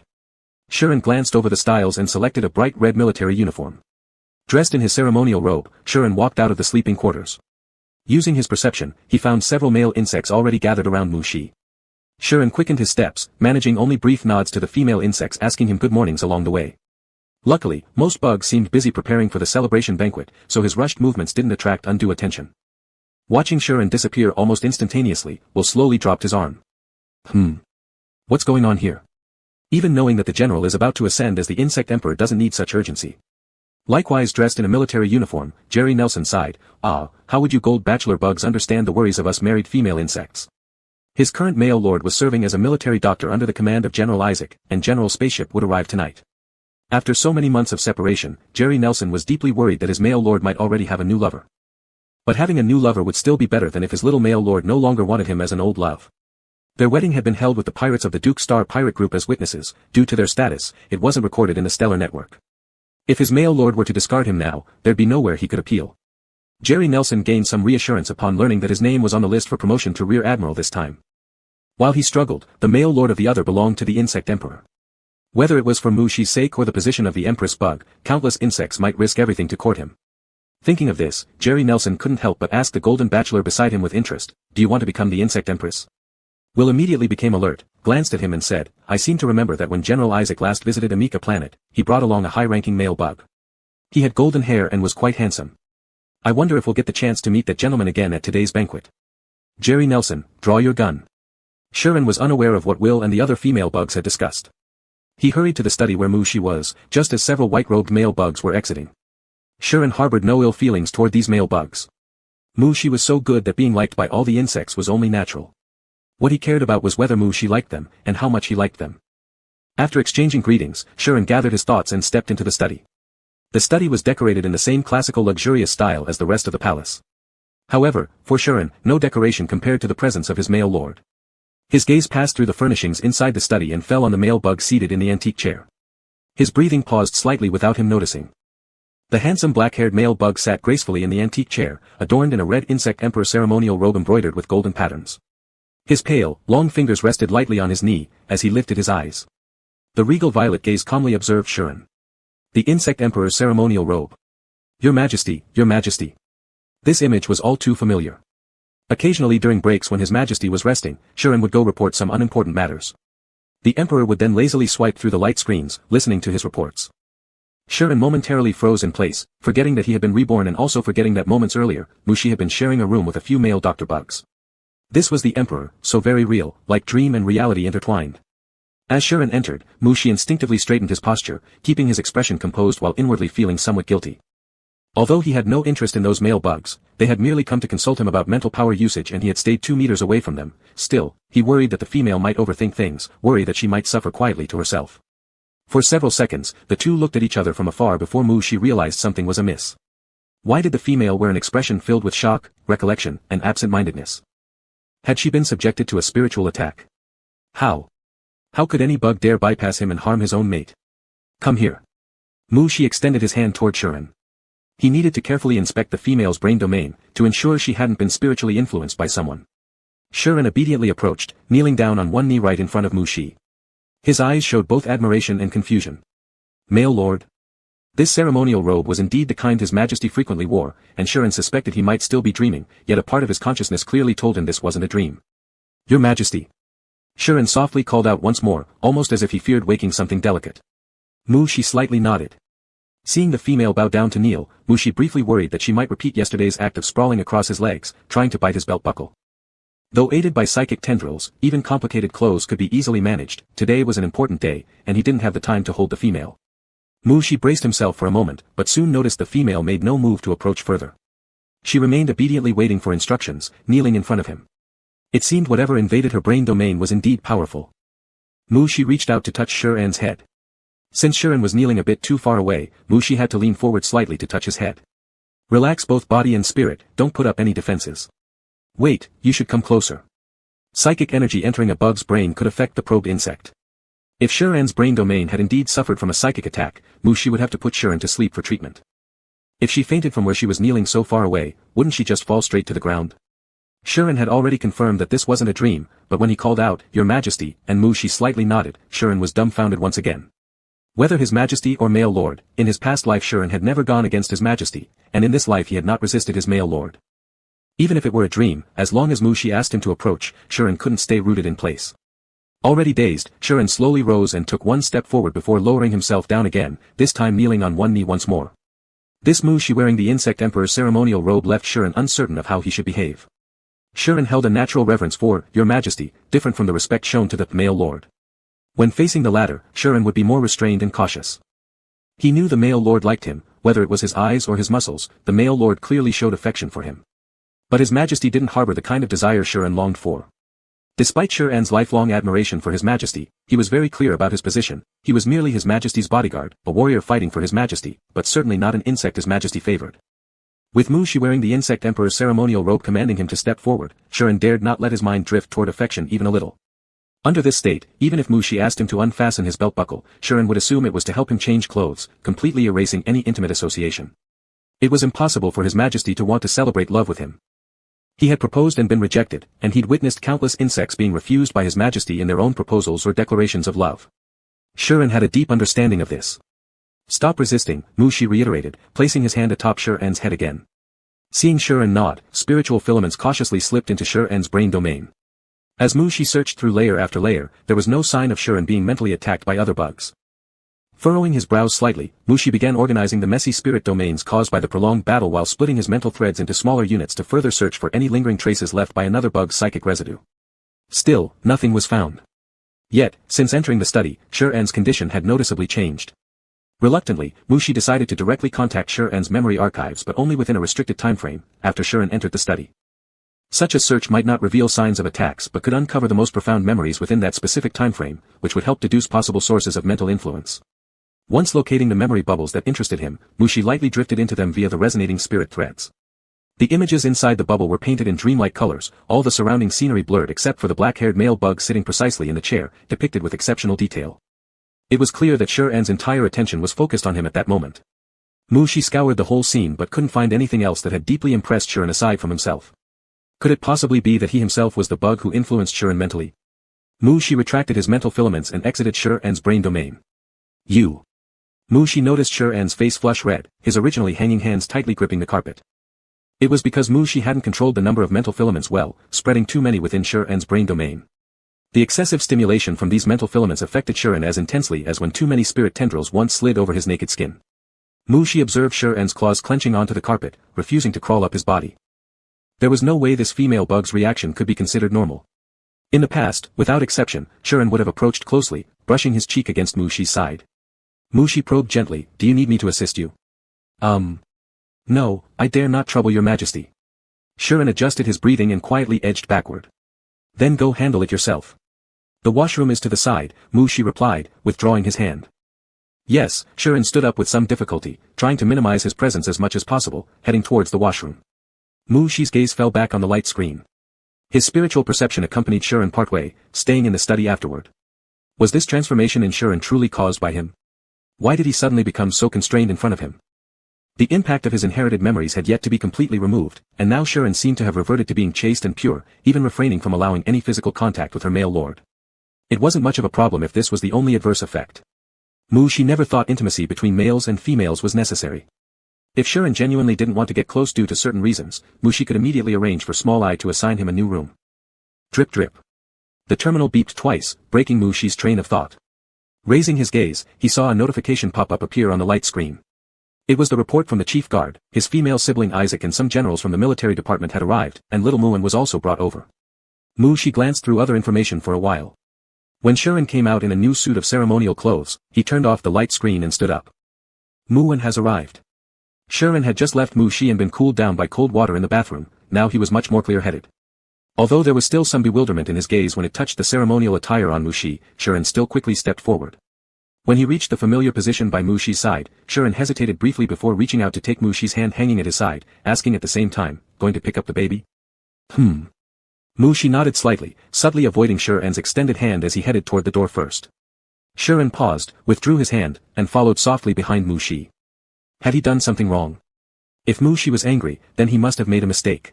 Shuren glanced over the styles and selected a bright red military uniform. Dressed in his ceremonial robe, Shuren walked out of the sleeping quarters. Using his perception, he found several male insects already gathered around Mushi. Shuren quickened his steps, managing only brief nods to the female insects asking him good mornings along the way. Luckily, most bugs seemed busy preparing for the celebration banquet, so his rushed movements didn't attract undue attention. Watching Shuren disappear almost instantaneously, Will slowly dropped his arm. What's going on here? Even knowing that the general is about to ascend as the insect emperor doesn't need such urgency. Likewise dressed in a military uniform, Jerry Nelson sighed, how would you gold bachelor bugs understand the worries of us married female insects? His current male lord was serving as a military doctor under the command of General Isaac, and General Spaceship would arrive tonight. After so many months of separation, Jerry Nelson was deeply worried that his male lord might already have a new lover. But having a new lover would still be better than if his little male lord no longer wanted him as an old love. Their wedding had been held with the pirates of the Duke Star pirate group as witnesses. Due to their status, it wasn't recorded in the stellar network. If his male lord were to discard him now, there'd be nowhere he could appeal. Jerry Nelson gained some reassurance upon learning that his name was on the list for promotion to Rear Admiral this time. While he struggled, the male lord of the other belonged to the Insect Emperor. Whether it was for Mu Shi's sake or the position of the Empress Bug, countless insects might risk everything to court him. Thinking of this, Jerry Nelson couldn't help but ask the golden bachelor beside him with interest, "Do you want to become the Insect Empress?" Will immediately became alert, glanced at him and said, "I seem to remember that when General Isaac last visited Amika planet, he brought along a high-ranking male bug. He had golden hair and was quite handsome. I wonder if we'll get the chance to meet that gentleman again at today's banquet." Jerry Nelson, draw your gun. Shuren was unaware of what Will and the other female bugs had discussed. He hurried to the study where Mu Shi was, just as several white-robed male bugs were exiting. Shuren harbored no ill feelings toward these male bugs. Mu Shi was so good that being liked by all the insects was only natural. What he cared about was whether Mu Shi liked them, and how much he liked them. After exchanging greetings, Shuren gathered his thoughts and stepped into the study. The study was decorated in the same classical luxurious style as the rest of the palace. However, for Shuren, no decoration compared to the presence of his male lord. His gaze passed through the furnishings inside the study and fell on the male bug seated in the antique chair. His breathing paused slightly without him noticing. The handsome black-haired male bug sat gracefully in the antique chair, adorned in a red Insect Emperor ceremonial robe embroidered with golden patterns. His pale, long fingers rested lightly on his knee, as he lifted his eyes. The regal violet gaze calmly observed Shuren. The Insect Emperor's ceremonial robe. "Your Majesty, Your Majesty." This image was all too familiar. Occasionally during breaks when His Majesty was resting, Shuren would go report some unimportant matters. The Emperor would then lazily swipe through the light screens, listening to his reports. Shuren momentarily froze in place, forgetting that he had been reborn and also forgetting that moments earlier, Mu Shi had been sharing a room with a few male Dr. Bugs. This was the Emperor, so very real, like dream and reality intertwined. As Shuren entered, Mu Shi instinctively straightened his posture, keeping his expression composed while inwardly feeling somewhat guilty. Although he had no interest in those male bugs, they had merely come to consult him about mental power usage and he had stayed 2 meters away from them. Still, he worried that the female might overthink things, worry that she might suffer quietly to herself. For several seconds, the two looked at each other from afar before Mu Shi realized something was amiss. Why did the female wear an expression filled with shock, recollection, and absent-mindedness? Had she been subjected to a spiritual attack? How? How could any bug dare bypass him and harm his own mate? Come here. Mu Shi extended his hand toward Shuren. He needed to carefully inspect the female's brain domain, to ensure she hadn't been spiritually influenced by someone. Shuren obediently approached, kneeling down on one knee right in front of Mu Shi. His eyes showed both admiration and confusion. Male Lord. This ceremonial robe was indeed the kind His Majesty frequently wore, and Shuren suspected he might still be dreaming, yet a part of his consciousness clearly told him this wasn't a dream. Your Majesty. Shuren softly called out once more, almost as if he feared waking something delicate. Mu Shi slightly nodded. Seeing the female bow down to kneel, Mu Shi briefly worried that she might repeat yesterday's act of sprawling across his legs, trying to bite his belt buckle. Though aided by psychic tendrils, even complicated clothes could be easily managed. Today was an important day, and he didn't have the time to hold the female. Mu Shi braced himself for a moment, but soon noticed the female made no move to approach further. She remained obediently waiting for instructions, kneeling in front of him. It seemed whatever invaded her brain domain was indeed powerful. Mu Shi reached out to touch Shuren's head. Since Shuren was kneeling a bit too far away, Mu Shi had to lean forward slightly to touch his head. Relax both body and spirit, don't put up any defenses. Wait, you should come closer. Psychic energy entering a bug's brain could affect the probed insect. If Shuren's brain domain had indeed suffered from a psychic attack, Mu Shi would have to put Shuren to sleep for treatment. If she fainted from where she was kneeling so far away, wouldn't she just fall straight to the ground? Shuren had already confirmed that this wasn't a dream, but when he called out, Your Majesty, and Mu Shi slightly nodded, Shuren was dumbfounded once again. Whether His Majesty or male lord, in his past life Shuren had never gone against His Majesty, and in this life he had not resisted his male lord. Even if it were a dream, as long as Mu Shi asked him to approach, Shuren couldn't stay rooted in place. Already dazed, Shuren slowly rose and took one step forward before lowering himself down again, this time kneeling on one knee once more. This Mu Shi wearing the Insect Emperor's ceremonial robe left Shuren uncertain of how he should behave. Shuren held a natural reverence for Your Majesty, different from the respect shown to the male lord. When facing the latter, Shuren would be more restrained and cautious. He knew the male lord liked him, whether it was his eyes or his muscles, the male lord clearly showed affection for him. But His Majesty didn't harbor the kind of desire Shuren longed for. Despite Shuren's lifelong admiration for His Majesty, he was very clear about his position. He was merely His Majesty's bodyguard, a warrior fighting for His Majesty, but certainly not an insect His Majesty favored. With Mu Shi wearing the insect emperor's ceremonial robe commanding him to step forward, Shuren dared not let his mind drift toward affection even a little. Under this state, even if Mu Shi asked him to unfasten his belt buckle, Shuren would assume it was to help him change clothes, completely erasing any intimate association. It was impossible for His Majesty to want to celebrate love with him. He had proposed and been rejected, and he'd witnessed countless insects being refused by His Majesty in their own proposals or declarations of love. Shuren had a deep understanding of this. Stop resisting, Mu Shi reiterated, placing his hand atop Shuren's head again. Seeing Shuren nod, spiritual filaments cautiously slipped into Shuren's brain domain. As Mu Shi searched through layer after layer, there was no sign of Shuren being mentally attacked by other bugs. Furrowing his brows slightly, Mu Shi began organizing the messy spirit domains caused by the prolonged battle while splitting his mental threads into smaller units to further search for any lingering traces left by another bug's psychic residue. Still, nothing was found. Yet, since entering the study, Shuren's condition had noticeably changed. Reluctantly, Mu Shi decided to directly contact Shuren's memory archives but only within a restricted timeframe, after Shuren entered the study. Such a search might not reveal signs of attacks but could uncover the most profound memories within that specific timeframe, which would help deduce possible sources of mental influence. Once locating the memory bubbles that interested him, Mu Shi lightly drifted into them via the resonating spirit threads. The images inside the bubble were painted in dreamlike colors, all the surrounding scenery blurred except for the black-haired male bug sitting precisely in the chair, depicted with exceptional detail. It was clear that Shuren's entire attention was focused on him at that moment. Mu Shi scoured the whole scene but couldn't find anything else that had deeply impressed Shuren aside from himself. Could it possibly be that he himself was the bug who influenced Shuren mentally? Mu Shi retracted his mental filaments and exited Shuren's brain domain. You. Mu Shi noticed Shuren's face flush red, his originally hanging hands tightly gripping the carpet. It was because Mu Shi hadn't controlled the number of mental filaments well, spreading too many within Shuren's brain domain. The excessive stimulation from these mental filaments affected Shuren as intensely as when too many spirit tendrils once slid over his naked skin. Mu Shi observed Shuren's claws clenching onto the carpet, refusing to crawl up his body. There was no way this female bug's reaction could be considered normal. In the past, without exception, Shuren would have approached closely, brushing his cheek against Mu Shi's side. Mu Shi probed gently, "Do you need me to assist you?" No, I dare not trouble your majesty. Shuren adjusted his breathing and quietly edged backward. Then go handle it yourself. The washroom is to the side, Mu Shi replied, withdrawing his hand. Yes, Shuren stood up with some difficulty, trying to minimize his presence as much as possible, heading towards the washroom. Mu Shi's gaze fell back on the light screen. His spiritual perception accompanied Shuren partway, staying in the study afterward. Was this transformation in Shuren truly caused by him? Why did he suddenly become so constrained in front of him? The impact of his inherited memories had yet to be completely removed, and now Shuren seemed to have reverted to being chaste and pure, even refraining from allowing any physical contact with her male lord. It wasn't much of a problem if this was the only adverse effect. Mu Shi never thought intimacy between males and females was necessary. If Shuren genuinely didn't want to get close due to certain reasons, Mu Shi could immediately arrange for Small Eye to assign him a new room. Drip drip. The terminal beeped twice, breaking Mu Shi's train of thought. Raising his gaze, he saw a notification pop-up appear on the light screen. It was the report from the chief guard. His female sibling Isaac and some generals from the military department had arrived, and little Muan was also brought over. Mu Shi glanced through other information for a while. When Shuren came out in a new suit of ceremonial clothes, he turned off the light screen and stood up. Muan has arrived. Shuren had just left Mu Shi and been cooled down by cold water in the bathroom, now he was much more clear-headed. Although there was still some bewilderment in his gaze when it touched the ceremonial attire on Mu Shi, Shuren still quickly stepped forward. When he reached the familiar position by Mu Shi's side, Shuren hesitated briefly before reaching out to take Mu Shi's hand hanging at his side, asking at the same time, "Going to pick up the baby?" Mu Shi nodded slightly, subtly avoiding Shuren's extended hand as he headed toward the door first. Shuren paused, withdrew his hand, and followed softly behind Mu Shi. Had he done something wrong? If Mu Shi was angry, then he must have made a mistake.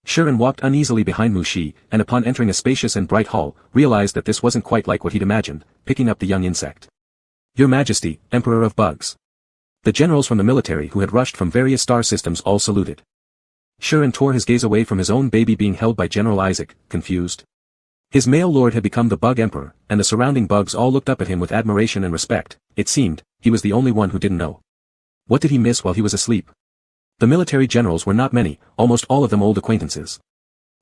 Shuren walked uneasily behind Mu Shi, and upon entering a spacious and bright hall, realized that this wasn't quite like what he'd imagined, picking up the young insect. "Your Majesty, Emperor of Bugs." The generals from the military who had rushed from various star systems all saluted. Shuren tore his gaze away from his own baby being held by General Isaac, confused. His male lord had become the Bug Emperor, and the surrounding bugs all looked up at him with admiration and respect. It seemed, he was the only one who didn't know. What did he miss while he was asleep? The military generals were not many, almost all of them old acquaintances.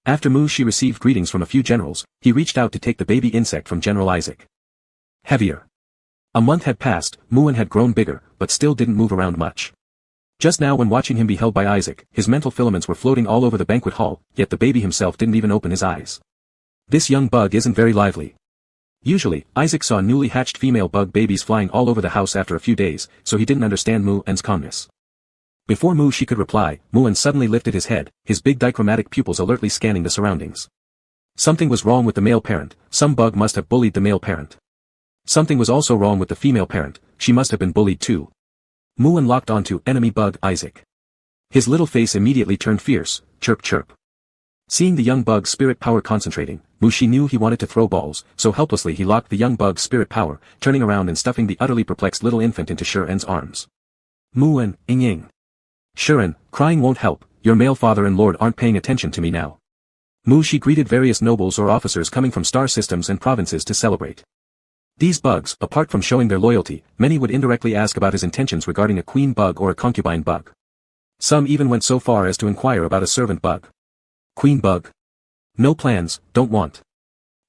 After Mu Shi received greetings from a few generals, he reached out to take the baby insect from General Isaac. Heavier. A month had passed, Muan had grown bigger, but still didn't move around much. Just now when watching him be held by Isaac, his mental filaments were floating all over the banquet hall, yet the baby himself didn't even open his eyes. This young bug isn't very lively. Usually, Isaac saw newly hatched female bug babies flying all over the house after a few days, so he didn't understand Muan's calmness. Before Mu Shi could reply, Muan suddenly lifted his head, his big dichromatic pupils alertly scanning the surroundings. Something was wrong with the male parent, some bug must have bullied the male parent. Something was also wrong with the female parent, she must have been bullied too. Muan locked onto enemy bug Isaac. His little face immediately turned fierce, chirp chirp. Seeing the young bug's spirit power concentrating, Mu Shi knew he wanted to throw balls, so helplessly he locked the young bug's spirit power, turning around and stuffing the utterly perplexed little infant into Shuren's arms. Muan, ing. Shuren, crying won't help, your male father and lord aren't paying attention to me now. Mu Shi greeted various nobles or officers coming from star systems and provinces to celebrate. These bugs, apart from showing their loyalty, many would indirectly ask about his intentions regarding a queen bug or a concubine bug. Some even went so far as to inquire about a servant bug. Queen bug. No plans, don't want.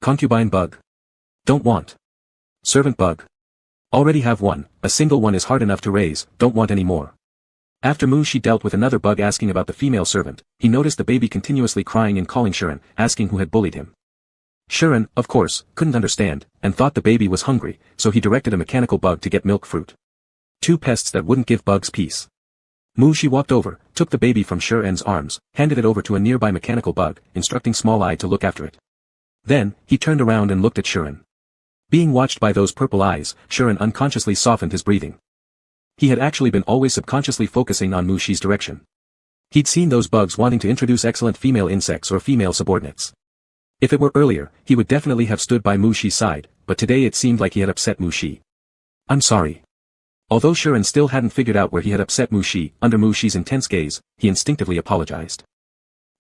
Concubine bug. Don't want. Servant bug. Already have one, a single one is hard enough to raise, don't want any more. After Mu Shi dealt with another bug asking about the female servant, he noticed the baby continuously crying and calling Shuren, asking who had bullied him. Shuren, of course, couldn't understand, and thought the baby was hungry, so he directed a mechanical bug to get milk fruit. Two pests that wouldn't give bugs peace. Mu Shi walked over, took the baby from Shuren's arms, handed it over to a nearby mechanical bug, instructing Small Eye to look after it. Then, he turned around and looked at Shuren. Being watched by those purple eyes, Shuren unconsciously softened his breathing. He had actually been always subconsciously focusing on Mu Shi's direction. He'd seen those bugs wanting to introduce excellent female insects or female subordinates. If it were earlier, he would definitely have stood by Mu Shi's side, but today it seemed like he had upset Mu Shi. I'm sorry. Although Shuren still hadn't figured out where he had upset Mu Shi, under Mu Shi's intense gaze, he instinctively apologized.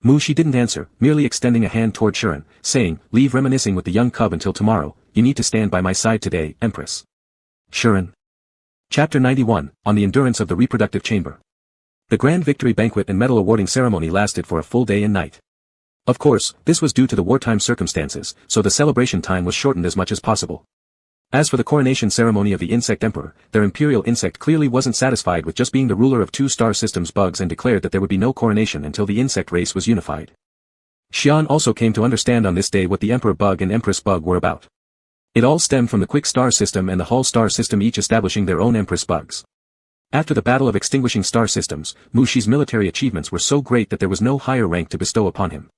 Mu Shi didn't answer, merely extending a hand toward Shuren, saying, leave reminiscing with the young cub until tomorrow, you need to stand by my side today, Empress. Shuren. Chapter 91, On the Endurance of the Reproductive Chamber. The grand victory banquet and medal awarding ceremony lasted for a full day and night. Of course, this was due to the wartime circumstances, so the celebration time was shortened as much as possible. As for the coronation ceremony of the Insect Emperor, their imperial insect clearly wasn't satisfied with just being the ruler of 2 star systems bugs and declared that there would be no coronation until the insect race was unified. Xian also came to understand on this day what the Emperor bug and Empress bug were about. It all stemmed from the Quick Star system and the Hall Star system, each establishing their own Empress bugs. After the battle of extinguishing star systems, Mu Shi's military achievements were so great that there was no higher rank to bestow upon him.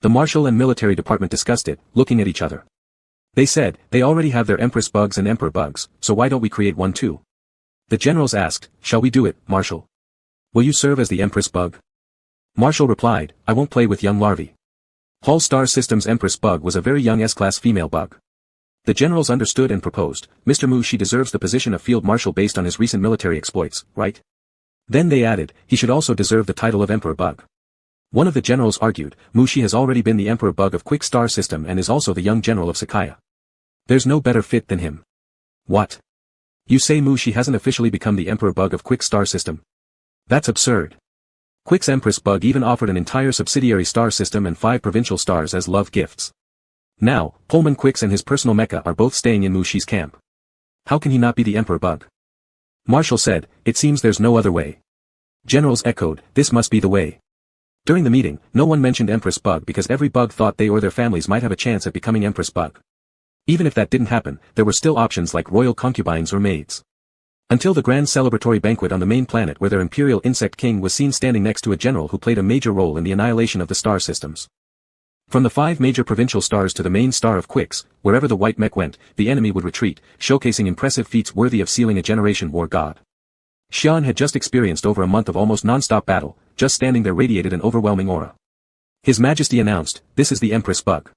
The martial and military department discussed it, looking at each other. They said, they already have their Empress bugs and Emperor bugs, so why don't we create one too? The generals asked, shall we do it, Marshal? Will you serve as the Empress bug? Marshal replied, I won't play with young larvae. Hall Star Systems Empress bug was a very young S-class female bug. The generals understood and proposed, Mr. Mu Shi deserves the position of Field Marshal based on his recent military exploits, right? Then they added, he should also deserve the title of Emperor bug. One of the generals argued, Mu Shi has already been the Emperor bug of Quick Star System and is also the young general of Sakaya. There's no better fit than him. What? You say Mu Shi hasn't officially become the Emperor bug of Quick Star System? That's absurd. Quick's Empress bug even offered an entire subsidiary star system and 5 provincial stars as love gifts. Now, Pullman Quicks and his personal mecha are both staying in Mu Shi's camp. How can he not be the Emperor bug? Marshal said, it seems there's no other way. Generals echoed, this must be the way. During the meeting, no one mentioned Empress bug because every bug thought they or their families might have a chance at becoming Empress bug. Even if that didn't happen, there were still options like royal concubines or maids. Until the grand celebratory banquet on the main planet where their imperial insect king was seen standing next to a general who played a major role in the annihilation of the star systems. From the 5 major provincial stars to the main star of Quicks, wherever the white mech went, the enemy would retreat, showcasing impressive feats worthy of sealing a generation war god. Xian had just experienced over a month of almost non-stop battle, just standing there radiated an overwhelming aura. His Majesty announced, this is the Empress bug.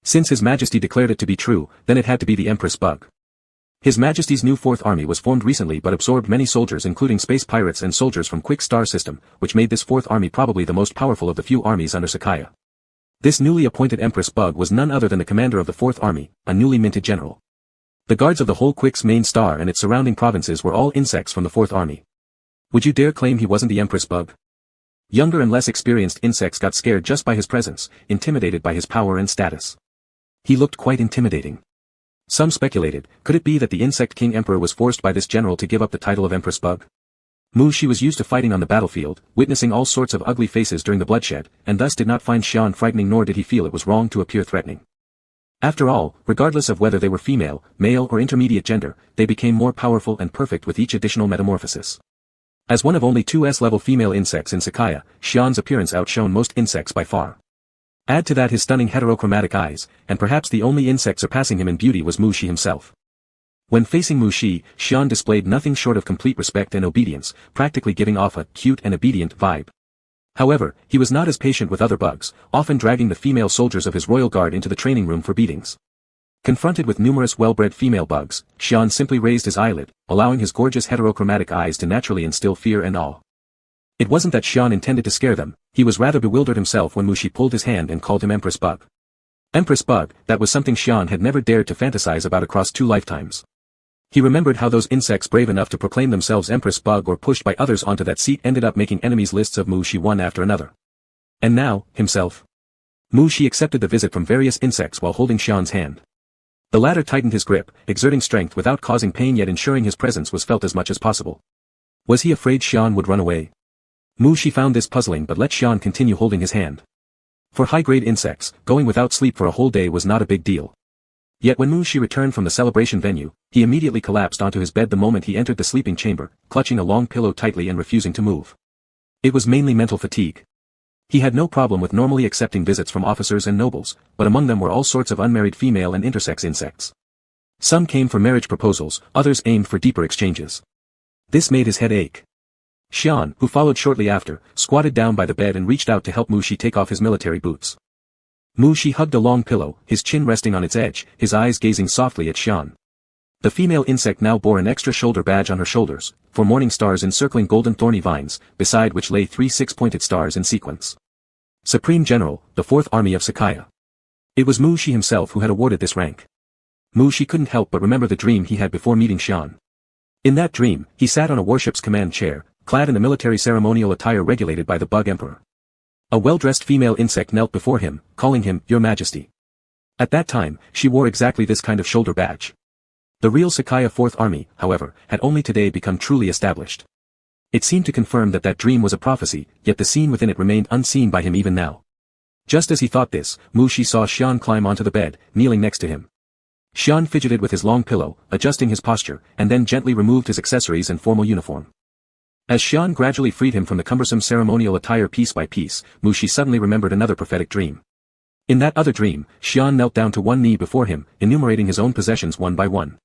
Since His Majesty declared it to be true, then it had to be the Empress bug. His Majesty's new 4th Army was formed recently but absorbed many soldiers including space pirates and soldiers from Quick Star System, which made this 4th Army probably the most powerful of the few armies under Sakaya. This newly appointed Empress bug was none other than the commander of the 4th Army, a newly minted general. The guards of the whole Quick's main star and its surrounding provinces were all insects from the 4th Army. Would you dare claim he wasn't the Empress bug? Younger and less experienced insects got scared just by his presence, intimidated by his power and status. He looked quite intimidating. Some speculated, could it be that the Insect King Emperor was forced by this general to give up the title of Empress bug? Mu Shi was used to fighting on the battlefield, witnessing all sorts of ugly faces during the bloodshed, and thus did not find Xian frightening nor did he feel it was wrong to appear threatening. After all, regardless of whether they were female, male or intermediate gender, they became more powerful and perfect with each additional metamorphosis. As one of only two S-level female insects in Sakaya, Xian's appearance outshone most insects by far. Add to that his stunning heterochromatic eyes, and perhaps the only insect surpassing him in beauty was Mu Shi himself. When facing Mu Shi, Xian displayed nothing short of complete respect and obedience, practically giving off a cute and obedient vibe. However, he was not as patient with other bugs, often dragging the female soldiers of his royal guard into the training room for beatings. Confronted with numerous well-bred female bugs, Xian simply raised his eyelid, allowing his gorgeous heterochromatic eyes to naturally instill fear and awe. It wasn't that Xian intended to scare them, he was rather bewildered himself when Mu Shi pulled his hand and called him Empress Bug. Empress Bug, that was something Xian had never dared to fantasize about across 2 lifetimes. He remembered how those insects brave enough to proclaim themselves Empress Bug or pushed by others onto that seat ended up making enemies lists of Mu Shi one after another. And now, himself. Mu Shi accepted the visit from various insects while holding Xian's hand. The latter tightened his grip, exerting strength without causing pain yet ensuring his presence was felt as much as possible. Was he afraid Xian would run away? Mu Shi found this puzzling but let Xian continue holding his hand. For high-grade insects, going without sleep for a whole day was not a big deal. Yet when Mu Shi returned from the celebration venue, he immediately collapsed onto his bed the moment he entered the sleeping chamber, clutching a long pillow tightly and refusing to move. It was mainly mental fatigue. He had no problem with normally accepting visits from officers and nobles, but among them were all sorts of unmarried female and intersex insects. Some came for marriage proposals, others aimed for deeper exchanges. This made his head ache. Xian, who followed shortly after, squatted down by the bed and reached out to help Mu Shi take off his military boots. Mu Shi hugged a long pillow, his chin resting on its edge, his eyes gazing softly at Xian. The female insect now bore an extra shoulder badge on her shoulders, 4 morning stars encircling golden thorny vines, beside which lay 3 6-pointed stars in sequence. Supreme General, the 4th Army of Sakaya. It was Mu Shi himself who had awarded this rank. Mu Shi couldn't help but remember the dream he had before meeting Xian. In that dream, he sat on a warship's command chair, clad in the military ceremonial attire regulated by the Bug Emperor. A well-dressed female insect knelt before him, calling him, Your Majesty. At that time, she wore exactly this kind of shoulder badge. The real Sakaya 4th Army, however, had only today become truly established. It seemed to confirm that that dream was a prophecy, yet the scene within it remained unseen by him even now. Just as he thought this, Mu Shi saw Xian climb onto the bed, kneeling next to him. Xian fidgeted with his long pillow, adjusting his posture, and then gently removed his accessories and formal uniform. As Xian gradually freed him from the cumbersome ceremonial attire piece by piece, Mu Shi suddenly remembered another prophetic dream. In that other dream, Xian knelt down to one knee before him, enumerating his own possessions one by one.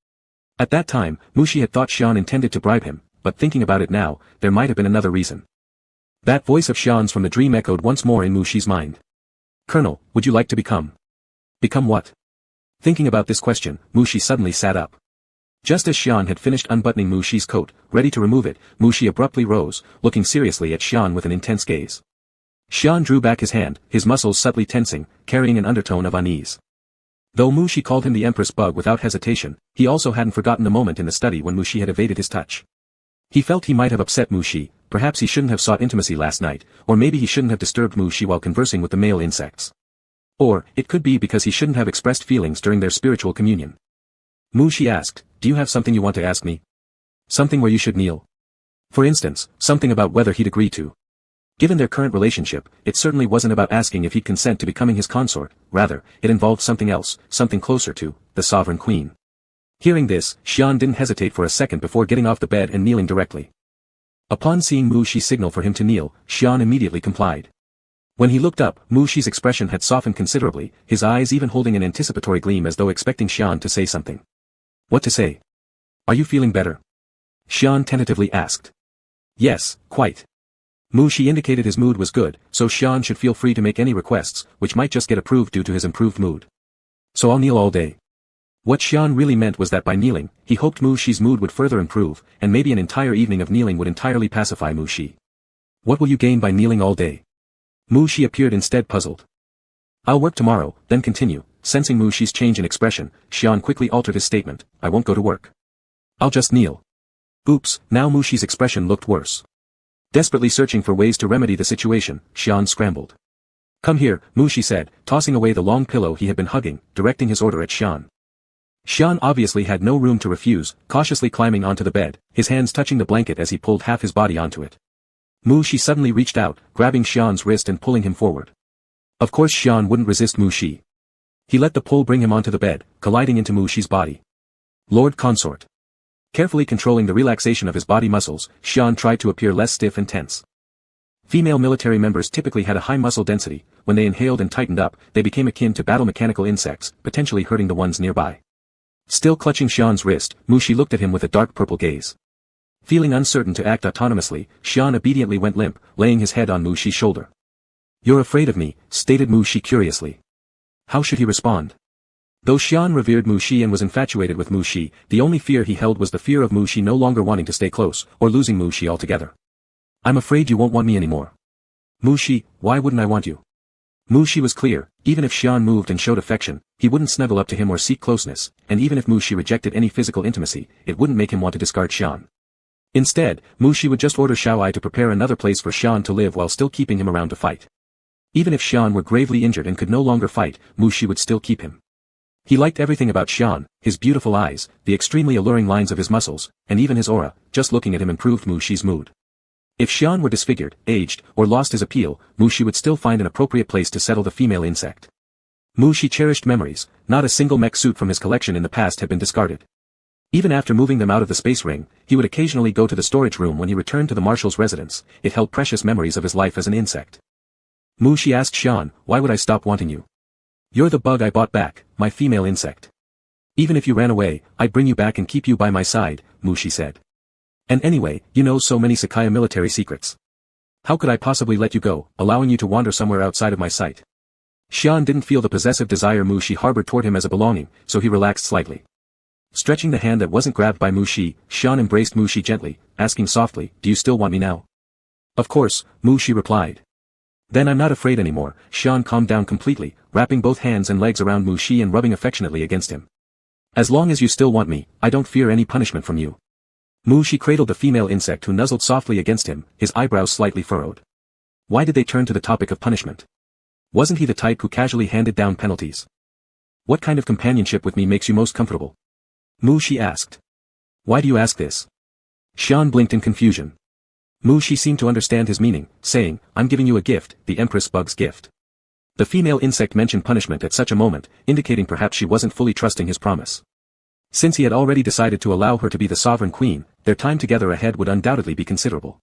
At that time, Mu Shi had thought Xian intended to bribe him, but thinking about it now, there might have been another reason. That voice of Xian's from the dream echoed once more in Mu Shi's mind. Colonel, would you like to become? Become what? Thinking about this question, Mu Shi suddenly sat up. Just as Xian had finished unbuttoning Mu Shi's coat, ready to remove it, Mu Shi abruptly rose, looking seriously at Xian with an intense gaze. Xian drew back his hand, his muscles subtly tensing, carrying an undertone of unease. Though Mu Shi called him the Empress Bug without hesitation, he also hadn't forgotten the moment in the study when Mu Shi had evaded his touch. He felt he might have upset Mu Shi, perhaps he shouldn't have sought intimacy last night, or maybe he shouldn't have disturbed Mu Shi while conversing with the male insects. Or, it could be because he shouldn't have expressed feelings during their spiritual communion. Mu Shi asked, Do you have something you want to ask me? Something where you should kneel? For instance, something about whether he'd agree to. Given their current relationship, it certainly wasn't about asking if he'd consent to becoming his consort, rather, it involved something else, something closer to, the sovereign queen. Hearing this, Xian didn't hesitate for a second before getting off the bed and kneeling directly. Upon seeing Mu Shi signal for him to kneel, Xian immediately complied. When he looked up, Mu Shi's expression had softened considerably, his eyes even holding an anticipatory gleam as though expecting Xian to say something. What to say? Are you feeling better? Xian tentatively asked. Yes, quite. Mu Shi indicated his mood was good, so Xian should feel free to make any requests, which might just get approved due to his improved mood. So I'll kneel all day. What Xian really meant was that by kneeling, he hoped Mu Shi's mood would further improve, and maybe an entire evening of kneeling would entirely pacify Mu Shi. What will you gain by kneeling all day? Mu Shi appeared instead puzzled. I'll work tomorrow, then continue. Sensing Mu Shi's change in expression, Xian quickly altered his statement, I won't go to work. I'll just kneel. Oops, now Mu Shi's expression looked worse. Desperately searching for ways to remedy the situation, Xian scrambled. Come here, Mu Shi said, tossing away the long pillow he had been hugging, directing his order at Xian. Xian obviously had no room to refuse, cautiously climbing onto the bed, his hands touching the blanket as he pulled half his body onto it. Mu Shi suddenly reached out, grabbing Xian's wrist and pulling him forward. Of course Xian wouldn't resist Mu Shi. He let the pull bring him onto the bed, colliding into Mu Shi's body. Lord Consort. Carefully controlling the relaxation of his body muscles, Xian tried to appear less stiff and tense. Female military members typically had a high muscle density. When they inhaled and tightened up, they became akin to battle mechanical insects, potentially hurting the ones nearby. Still clutching Xian's wrist, Mushi looked at him with a dark purple gaze. Feeling uncertain to act autonomously, Xian obediently went limp, laying his head on Mushi's shoulder. "You're afraid of me," stated Mushi curiously. How should he respond? Though Xian revered Mushi and was infatuated with Mushi, the only fear he held was the fear of Mushi no longer wanting to stay close, or losing Mushi altogether. "I'm afraid you won't want me anymore." "Mushi, why wouldn't I want you?" Mushi was clear. Even if Xian moved and showed affection, he wouldn't snuggle up to him or seek closeness, and even if Mushi rejected any physical intimacy, it wouldn't make him want to discard Xian. Instead, Mushi would just order Xiaoai to prepare another place for Xian to live while still keeping him around to fight. Even if Xian were gravely injured and could no longer fight, Mushi would still keep him. He liked everything about Xian, his beautiful eyes, the extremely alluring lines of his muscles, and even his aura. Just looking at him improved Mushi's mood. If Xian were disfigured, aged, or lost his appeal, Mushi would still find an appropriate place to settle the female insect. Mushi cherished memories. Not a single mech suit from his collection in the past had been discarded. Even after moving them out of the space ring, he would occasionally go to the storage room when he returned to the marshal's residence. It held precious memories of his life as an insect. Mushi asked Xian, "Why would I stop wanting you? You're the bug I bought back, my female insect. Even if you ran away, I'd bring you back and keep you by my side," Mushi said. "And anyway, you know so many Sakaya military secrets. How could I possibly let you go, allowing you to wander somewhere outside of my sight?" Xian didn't feel the possessive desire Mushi harbored toward him as a belonging, so he relaxed slightly. Stretching the hand that wasn't grabbed by Mushi, Xian embraced Mushi gently, asking softly, "Do you still want me now?" "Of course," Mushi replied. "Then I'm not afraid anymore." Xian calmed down completely, wrapping both hands and legs around Mushi and rubbing affectionately against him. "As long as you still want me, I don't fear any punishment from you." Mushi cradled the female insect who nuzzled softly against him, his eyebrows slightly furrowed. Why did they turn to the topic of punishment? Wasn't he the type who casually handed down penalties? "What kind of companionship with me makes you most comfortable?" Mushi asked. "Why do you ask this?" Xian blinked in confusion. Mushi seemed to understand his meaning, saying, "I'm giving you a gift, the Empress Bug's gift." The female insect mentioned punishment at such a moment, indicating perhaps she wasn't fully trusting his promise. Since he had already decided to allow her to be the sovereign queen, their time together ahead would undoubtedly be considerable.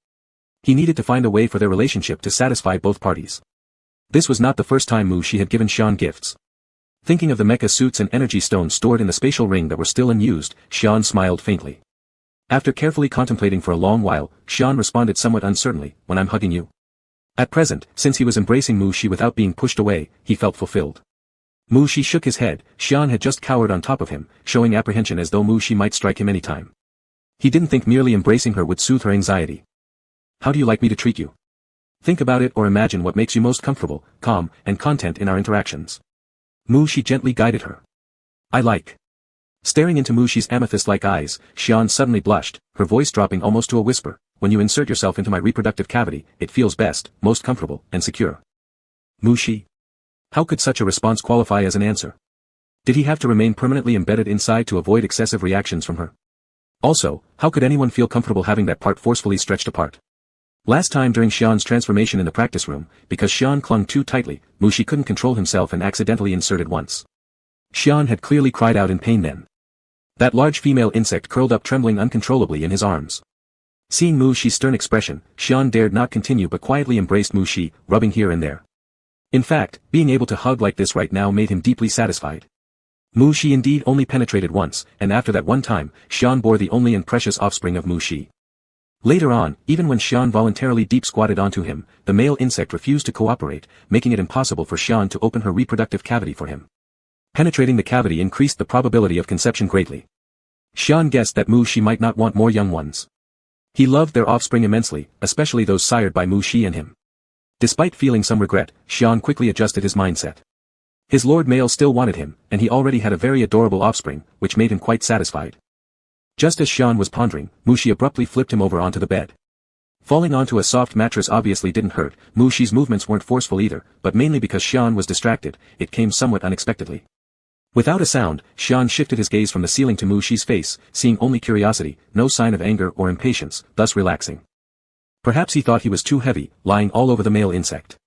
He needed to find a way for their relationship to satisfy both parties. This was not the first time Mushi had given Xian gifts. Thinking of the mecha suits and energy stones stored in the spatial ring that were still unused, Xian smiled faintly. After carefully contemplating for a long while, Xian responded somewhat uncertainly, "When I'm hugging you." At present, since he was embracing Mushi without being pushed away, he felt fulfilled. Mushi shook his head. Xian had just cowered on top of him, showing apprehension as though Mushi might strike him any time. He didn't think merely embracing her would soothe her anxiety. "How do you like me to treat you? Think about it or imagine what makes you most comfortable, calm, and content in our interactions." Mushi gently guided her. "I like." Staring into Mushi's amethyst-like eyes, Xian suddenly blushed, her voice dropping almost to a whisper, "When you insert yourself into my reproductive cavity, it feels best, most comfortable, and secure." Mushi? How could such a response qualify as an answer? Did he have to remain permanently embedded inside to avoid excessive reactions from her? Also, how could anyone feel comfortable having that part forcefully stretched apart? Last time during Xian's transformation in the practice room, because Xian clung too tightly, Mushi couldn't control himself and accidentally inserted once. Xian had clearly cried out in pain then. That large female insect curled up trembling uncontrollably in his arms. Seeing Mushi's stern expression, Xian dared not continue but quietly embraced Mushi, rubbing here and there. In fact, being able to hug like this right now made him deeply satisfied. Mushi indeed only penetrated once, and after that one time, Xian bore the only and precious offspring of Mushi. Later on, even when Xian voluntarily deep-squatted onto him, the male insect refused to cooperate, making it impossible for Xian to open her reproductive cavity for him. Penetrating the cavity increased the probability of conception greatly. Xian guessed that Mushi might not want more young ones. He loved their offspring immensely, especially those sired by Mushi and him. Despite feeling some regret, Xian quickly adjusted his mindset. His lord male still wanted him, and he already had a very adorable offspring, which made him quite satisfied. Just as Xian was pondering, Mushi abruptly flipped him over onto the bed. Falling onto a soft mattress obviously didn't hurt. Mushi's movements weren't forceful either, but mainly because Xian was distracted, it came somewhat unexpectedly. Without a sound, Xian shifted his gaze from the ceiling to Mushi's face, seeing only curiosity, no sign of anger or impatience, thus relaxing. Perhaps he thought he was too heavy, lying all over the male insect.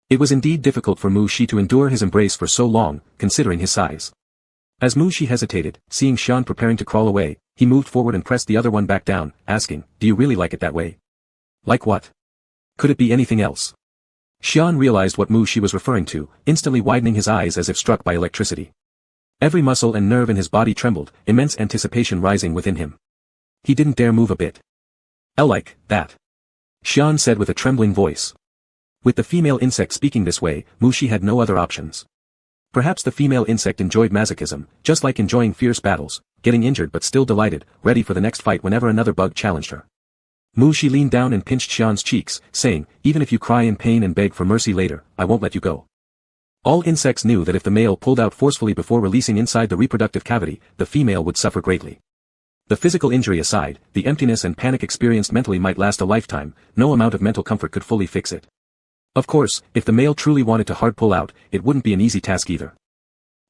It was indeed difficult for Mushi to endure his embrace for so long, considering his size. As Mushi hesitated, seeing Xian preparing to crawl away, He moved forward and pressed the other one back down, asking, "Do you really like it that way?" "Like what? Could it be anything else?" Xian realized what Mu Shi was referring to, instantly widening his eyes as if struck by electricity. Every muscle and nerve in his body trembled, immense anticipation rising within him. He didn't dare move a bit. "Like that," Xian said with a trembling voice. With the female insect speaking this way, Mu Shi had no other options. Perhaps the female insect enjoyed masochism, just like enjoying fierce battles, getting injured but still delighted, ready for the next fight whenever another bug challenged her. Mu Shi leaned down and pinched Xian's cheeks, saying, "Even if you cry in pain and beg for mercy later, I won't let you go." All insects knew that if the male pulled out forcefully before releasing inside the reproductive cavity, the female would suffer greatly. The physical injury aside, the emptiness and panic experienced mentally might last a lifetime. No amount of mental comfort could fully fix it. Of course, if the male truly wanted to hard pull out, it wouldn't be an easy task either.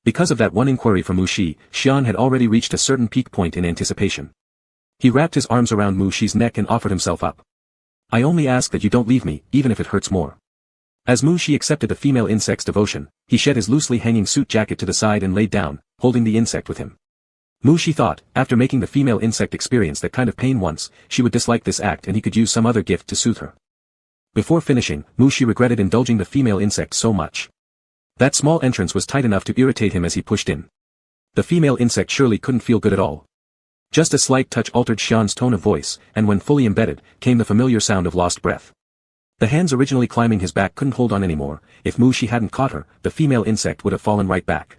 Because of that one inquiry from Mu Shi, Xian had already reached a certain peak point in anticipation. He wrapped his arms around Mu Shi's neck and offered himself up. "I only ask that you don't leave me, even if it hurts more." As Mu Shi accepted the female insect's devotion, he shed his loosely hanging suit jacket to the side and laid down, holding the insect with him. Mu Shi thought, after making the female insect experience that kind of pain once, she would dislike this act and he could use some other gift to soothe her. Before finishing, Mu Shi regretted indulging the female insect so much. That small entrance was tight enough to irritate him as he pushed in. The female insect surely couldn't feel good at all. Just a slight touch altered Xian's tone of voice, and when fully embedded, came the familiar sound of lost breath. The hands originally climbing his back couldn't hold on anymore. If Mu Shi hadn't caught her, the female insect would have fallen right back.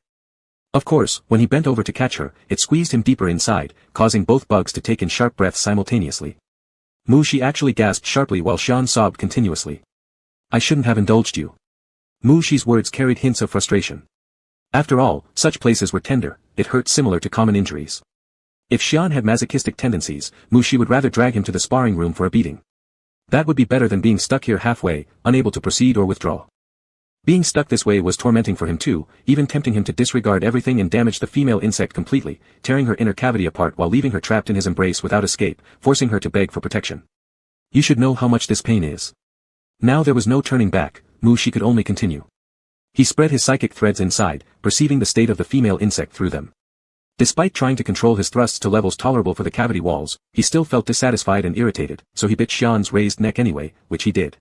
Of course, when he bent over to catch her, it squeezed him deeper inside, causing both bugs to take in sharp breaths simultaneously. Mu Shi actually gasped sharply while Xian sobbed continuously. "I shouldn't have indulged you." Mu Shi's words carried hints of frustration. After all, such places were tender, it hurt similar to common injuries. If Xian had masochistic tendencies, Mu Shi would rather drag him to the sparring room for a beating. That would be better than being stuck here halfway, unable to proceed or withdraw. Being stuck this way was tormenting for him too, even tempting him to disregard everything and damage the female insect completely, tearing her inner cavity apart while leaving her trapped in his embrace without escape, forcing her to beg for protection. "You should know how much this pain is." Now there was no turning back, Mu Shi could only continue. He spread his psychic threads inside, perceiving the state of the female insect through them. Despite trying to control his thrusts to levels tolerable for the cavity walls, he still felt dissatisfied and irritated, so he bit Xian's raised neck anyway, which he did.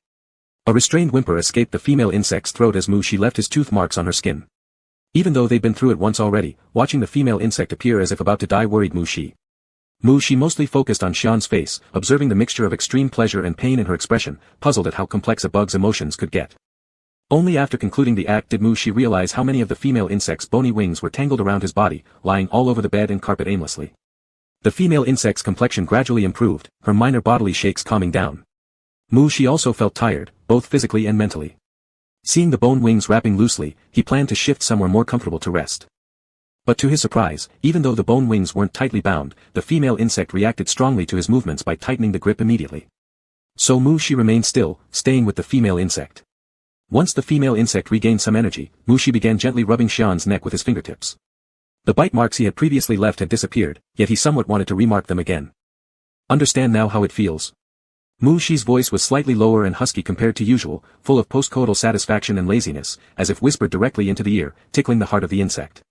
A restrained whimper escaped the female insect's throat as Mu Shi left his tooth marks on her skin. Even though they'd been through it once already, watching the female insect appear as if about to die worried Mu Shi. Mu Shi mostly focused on Xian's face, observing the mixture of extreme pleasure and pain in her expression, puzzled at how complex a bug's emotions could get. Only after concluding the act did Mu Shi realize how many of the female insect's bony wings were tangled around his body, lying all over the bed and carpet aimlessly. The female insect's complexion gradually improved, her minor bodily shakes calming down. Mu Shi also felt tired, both physically and mentally. Seeing the bone wings wrapping loosely, he planned to shift somewhere more comfortable to rest. But to his surprise, even though the bone wings weren't tightly bound, the female insect reacted strongly to his movements by tightening the grip immediately. So Mu Shi remained still, staying with the female insect. Once the female insect regained some energy, Mu Shi began gently rubbing Xian's neck with his fingertips. The bite marks he had previously left had disappeared, yet he somewhat wanted to remark them again. "Understand now how it feels?" Mu Shi's voice was slightly lower and husky compared to usual, full of postcoital satisfaction and laziness, as if whispered directly into the ear, tickling the heart of the insect.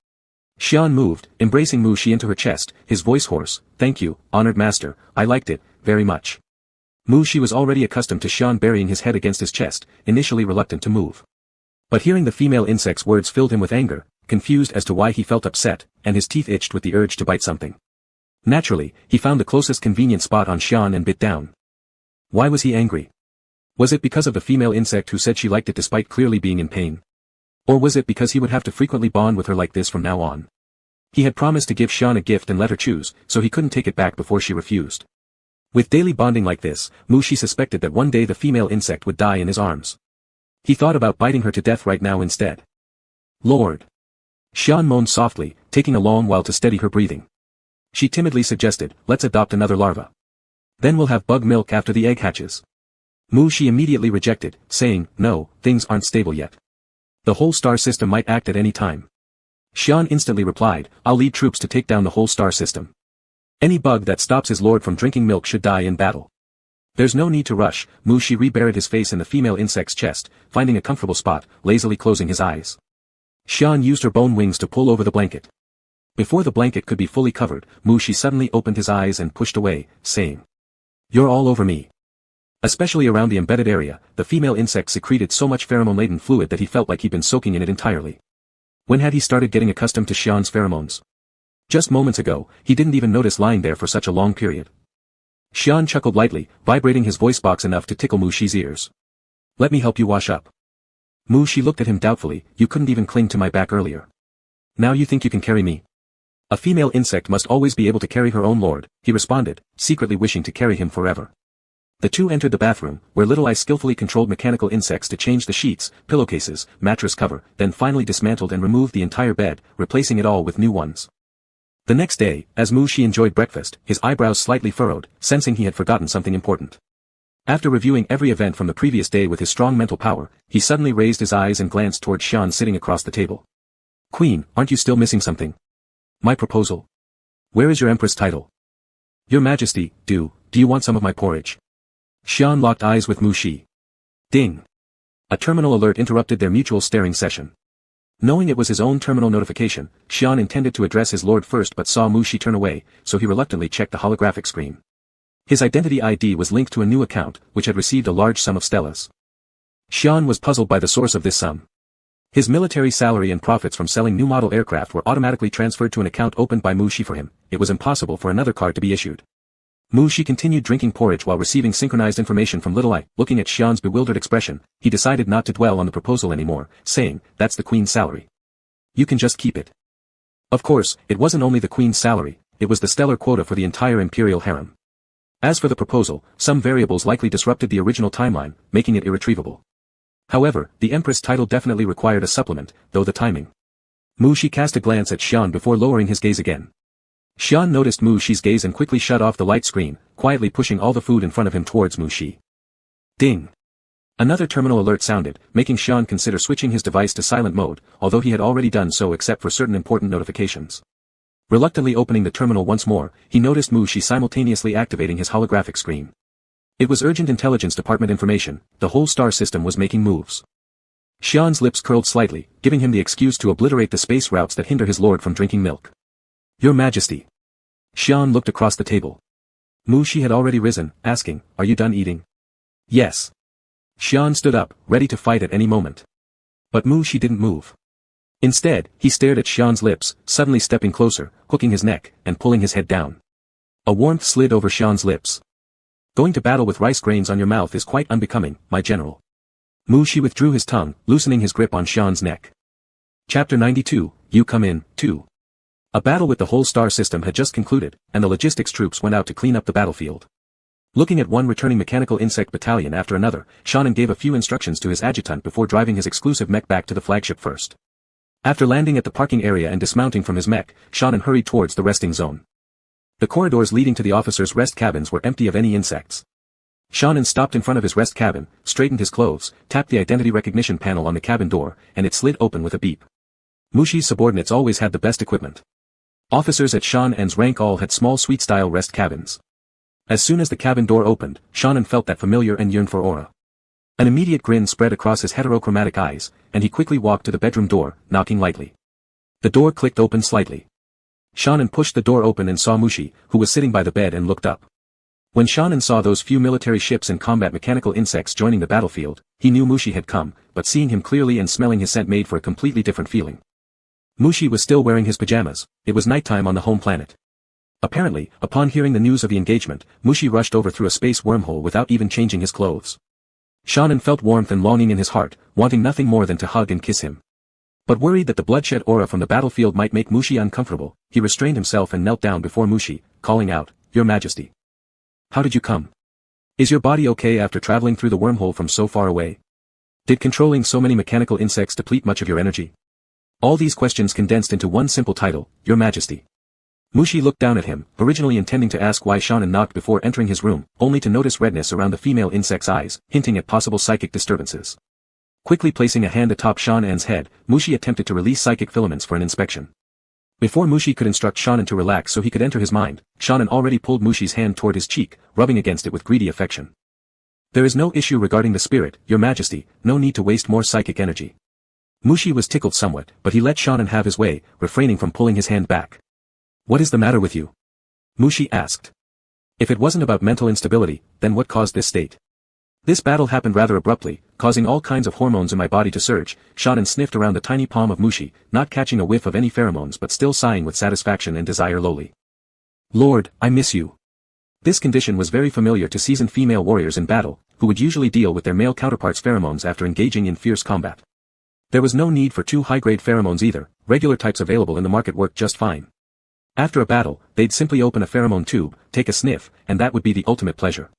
Xian moved, embracing Mu Shi into her chest, his voice hoarse. "Thank you, honored master, I liked it, very much." Mu Shi was already accustomed to Xian burying his head against his chest, initially reluctant to move. But hearing the female insect's words filled him with anger, confused as to why he felt upset, and his teeth itched with the urge to bite something. Naturally, he found the closest convenient spot on Xian and bit down. Why was he angry? Was it because of the female insect who said she liked it despite clearly being in pain? Or was it because he would have to frequently bond with her like this from now on? He had promised to give Xian a gift and let her choose, so he couldn't take it back before she refused. With daily bonding like this, Mu Shi suspected that one day the female insect would die in his arms. He thought about biting her to death right now instead. "Lord." Xian moaned softly, taking a long while to steady her breathing. She timidly suggested, "Let's adopt another larva. Then we'll have bug milk after the egg hatches." Mu Shi immediately rejected, saying, "No, things aren't stable yet. The whole star system might act at any time." Xian instantly replied, "I'll lead troops to take down the whole star system. Any bug that stops his lord from drinking milk should die in battle." "There's no need to rush." Mu Shi reburied his face in the female insect's chest, finding a comfortable spot, lazily closing his eyes. Xian used her bone wings to pull over the blanket. Before the blanket could be fully covered, Mushi suddenly opened his eyes and pushed away, saying, "You're all over me." Especially around the embedded area, the female insect secreted so much pheromone-laden fluid that he felt like he'd been soaking in it entirely. When had he started getting accustomed to Xian's pheromones? Just moments ago, he didn't even notice lying there for such a long period. Xian chuckled lightly, vibrating his voice box enough to tickle Mushi's ears. "Let me help you wash up." Mushi looked at him doubtfully. "You couldn't even cling to my back earlier. Now you think you can carry me?" "A female insect must always be able to carry her own lord," he responded, secretly wishing to carry him forever. The two entered the bathroom, where Little Eye skillfully controlled mechanical insects to change the sheets, pillowcases, mattress cover, then finally dismantled and removed the entire bed, replacing it all with new ones. The next day, as Mushi enjoyed breakfast, his eyebrows slightly furrowed, sensing he had forgotten something important. After reviewing every event from the previous day with his strong mental power, he suddenly raised his eyes and glanced toward Xian sitting across the table. "Queen, aren't you still missing something?" "My proposal." "Where is your Empress title?" "Your Majesty, do you want some of my porridge?" Xian locked eyes with Mushi. Ding. A terminal alert interrupted their mutual staring session. Knowing it was his own terminal notification, Xian intended to address his lord first but saw Mushi turn away, so he reluctantly checked the holographic screen. His identity ID was linked to a new account, which had received a large sum of stellas. Xian was puzzled by the source of this sum. His military salary and profits from selling new model aircraft were automatically transferred to an account opened by Mushi for him. It was impossible for another card to be issued. Mushi continued drinking porridge while receiving synchronized information from Little Eye. Looking at Xian's bewildered expression, he decided not to dwell on the proposal anymore, saying, "That's the queen's salary. You can just keep it." Of course, it wasn't only the queen's salary, it was the stellar quota for the entire imperial harem. As for the proposal, some variables likely disrupted the original timeline, making it irretrievable. However, the Empress title definitely required a supplement, though the timing. Mushi cast a glance at Xian before lowering his gaze again. Xian noticed Mushi's gaze and quickly shut off the light screen, quietly pushing all the food in front of him towards Mushi. Ding. Another terminal alert sounded, making Xian consider switching his device to silent mode, although he had already done so except for certain important notifications. Reluctantly opening the terminal once more, he noticed Mushi simultaneously activating his holographic screen. It was urgent intelligence department information. The whole star system was making moves. Xian's lips curled slightly, giving him the excuse to obliterate the space routes that hinder his lord from drinking milk. "Your Majesty." Xian looked across the table. Mushi had already risen, asking, "Are you done eating?" "Yes." Xian stood up, ready to fight at any moment. But Mushi didn't move. Instead, he stared at Xian's lips, suddenly stepping closer, hooking his neck, and pulling his head down. A warmth slid over Xian's lips. "Going to battle with rice grains on your mouth is quite unbecoming, my general." Mushi withdrew his tongue, loosening his grip on Xian's neck. Chapter 92, You Come In, 2. A battle with the whole star system had just concluded, and the logistics troops went out to clean up the battlefield. Looking at one returning mechanical insect battalion after another, Xiaonan gave a few instructions to his adjutant before driving his exclusive mech back to the flagship first. After landing at the parking area and dismounting from his mech, Xiaonan hurried towards the resting zone. The corridors leading to the officers' rest cabins were empty of any insects. Xiaonan stopped in front of his rest cabin, straightened his clothes, tapped the identity recognition panel on the cabin door, and it slid open with a beep. Mushi's subordinates always had the best equipment. Officers at Xianan's rank all had small suite-style rest cabins. As soon as the cabin door opened, Xiaonan felt that familiar and yearned for aura. An immediate grin spread across his heterochromatic eyes, and he quickly walked to the bedroom door, knocking lightly. The door clicked open slightly. Xiaonan pushed the door open and saw Mushi, who was sitting by the bed, and looked up. When Xiaonan saw those few military ships and combat mechanical insects joining the battlefield, he knew Mushi had come, but seeing him clearly and smelling his scent made for a completely different feeling. Mushi was still wearing his pajamas. It was nighttime on the home planet. Apparently, upon hearing the news of the engagement, Mushi rushed over through a space wormhole without even changing his clothes. Xiaonan felt warmth and longing in his heart, wanting nothing more than to hug and kiss him. But worried that the bloodshed aura from the battlefield might make Mushi uncomfortable, he restrained himself and knelt down before Mushi, calling out, "Your Majesty. How did you come? Is your body okay after traveling through the wormhole from so far away? Did controlling so many mechanical insects deplete much of your energy?" All these questions condensed into one simple title, "Your Majesty." Mushi looked down at him, originally intending to ask why Xiaonan knocked before entering his room, only to notice redness around the female insect's eyes, hinting at possible psychic disturbances. Quickly placing a hand atop Xiaonan's head, Mushi attempted to release psychic filaments for an inspection. Before Mushi could instruct Xiaonan to relax so he could enter his mind, Xiaonan already pulled Mushi's hand toward his cheek, rubbing against it with greedy affection. "There is no issue regarding the spirit, Your Majesty, no need to waste more psychic energy." Mushi was tickled somewhat, but he let Shonen have his way, refraining from pulling his hand back. What is the matter with you? Mushi asked. If it wasn't about mental instability, then what caused this state? This battle happened rather abruptly, causing all kinds of hormones in my body to surge. Shonen sniffed around the tiny palm of Mushi, not catching a whiff of any pheromones but still sighing with satisfaction and desire lowly. Lord, I miss you. This condition was very familiar to seasoned female warriors in battle, who would usually deal with their male counterparts' pheromones after engaging in fierce combat. There was no need for 2 high-grade pheromones either, regular types available in the market worked just fine. After a battle, they'd simply open a pheromone tube, take a sniff, and that would be the ultimate pleasure.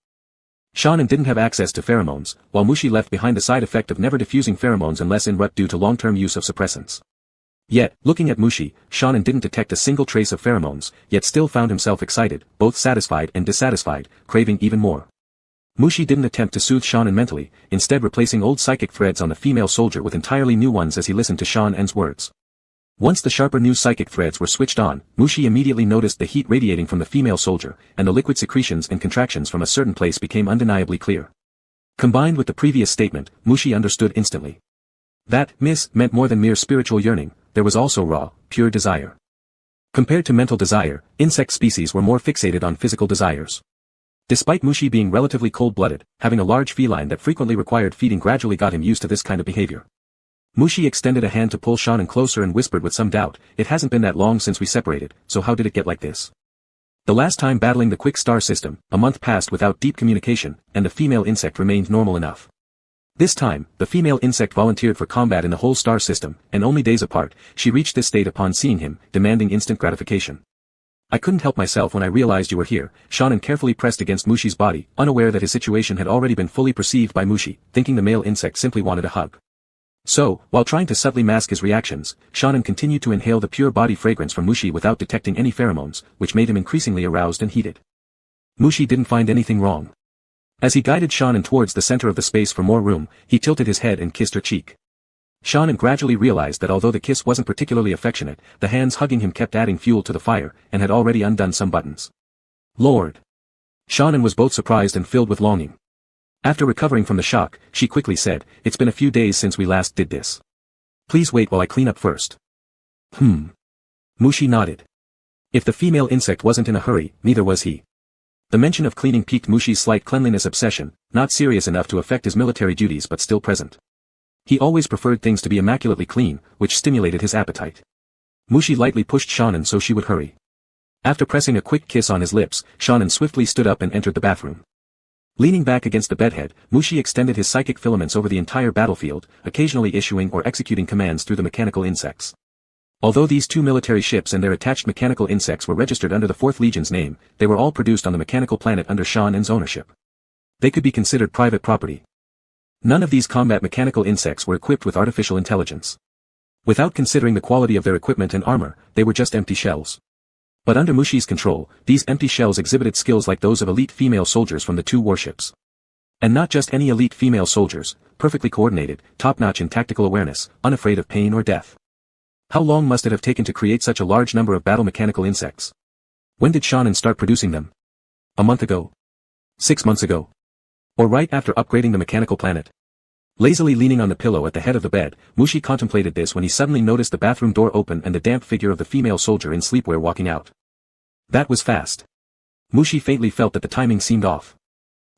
Shonen didn't have access to pheromones, while Mushi left behind the side effect of never diffusing pheromones unless en route due to long-term use of suppressants. Yet, looking at Mushi, Shonen didn't detect a single trace of pheromones, yet still found himself excited, both satisfied and dissatisfied, craving even more. Mushi didn't attempt to soothe Shonen mentally, instead replacing old psychic threads on the female soldier with entirely new ones as he listened to Shonen's words. Once the sharper new psychic threads were switched on, Mushi immediately noticed the heat radiating from the female soldier, and the liquid secretions and contractions from a certain place became undeniably clear. Combined with the previous statement, Mushi understood instantly. That "miss" meant more than mere spiritual yearning, there was also raw, pure desire. Compared to mental desire, insect species were more fixated on physical desires. Despite Mushi being relatively cold-blooded, having a large feline that frequently required feeding gradually got him used to this kind of behavior. Mushi extended a hand to pull Shonen closer and whispered with some doubt, "It hasn't been that long since we separated, so how did it get like this?" The last time battling the quick star system, a month passed without deep communication, and the female insect remained normal enough. This time, the female insect volunteered for combat in the whole star system, and only days apart, she reached this state upon seeing him, demanding instant gratification. "I couldn't help myself when I realized you were here." Shonen carefully pressed against Mushi's body, unaware that his situation had already been fully perceived by Mushi, thinking the male insect simply wanted a hug. So, while trying to subtly mask his reactions, Shonen continued to inhale the pure body fragrance from Mushi without detecting any pheromones, which made him increasingly aroused and heated. Mushi didn't find anything wrong. As he guided Shonen towards the center of the space for more room, he tilted his head and kissed her cheek. Shonen gradually realized that although the kiss wasn't particularly affectionate, the hands hugging him kept adding fuel to the fire, and had already undone some buttons. Lord! Shonen was both surprised and filled with longing. After recovering from the shock, she quickly said, "It's been a few days since we last did this. Please wait while I clean up first." Mushi nodded. If the female insect wasn't in a hurry, neither was he. The mention of cleaning piqued Mushi's slight cleanliness obsession, not serious enough to affect his military duties but still present. He always preferred things to be immaculately clean, which stimulated his appetite. Mushi lightly pushed Shonen so she would hurry. After pressing a quick kiss on his lips, Shonen swiftly stood up and entered the bathroom. Leaning back against the bedhead, Mushi extended his psychic filaments over the entire battlefield, occasionally issuing or executing commands through the mechanical insects. Although these 2 military ships and their attached mechanical insects were registered under the 4th Legion's name, they were all produced on the mechanical planet under Shonen's ownership. They could be considered private property. None of these combat mechanical insects were equipped with artificial intelligence. Without considering the quality of their equipment and armor, they were just empty shells. But under Mushi's control, these empty shells exhibited skills like those of elite female soldiers from the 2 warships. And not just any elite female soldiers, perfectly coordinated, top-notch in tactical awareness, unafraid of pain or death. How long must it have taken to create such a large number of battle mechanical insects? When did Shonen start producing them? A month ago? 6 months ago? Or right after upgrading the mechanical planet? Lazily leaning on the pillow at the head of the bed, Mushi contemplated this when he suddenly noticed the bathroom door open and the damp figure of the female soldier in sleepwear walking out. That was fast. Mushi faintly felt that the timing seemed off.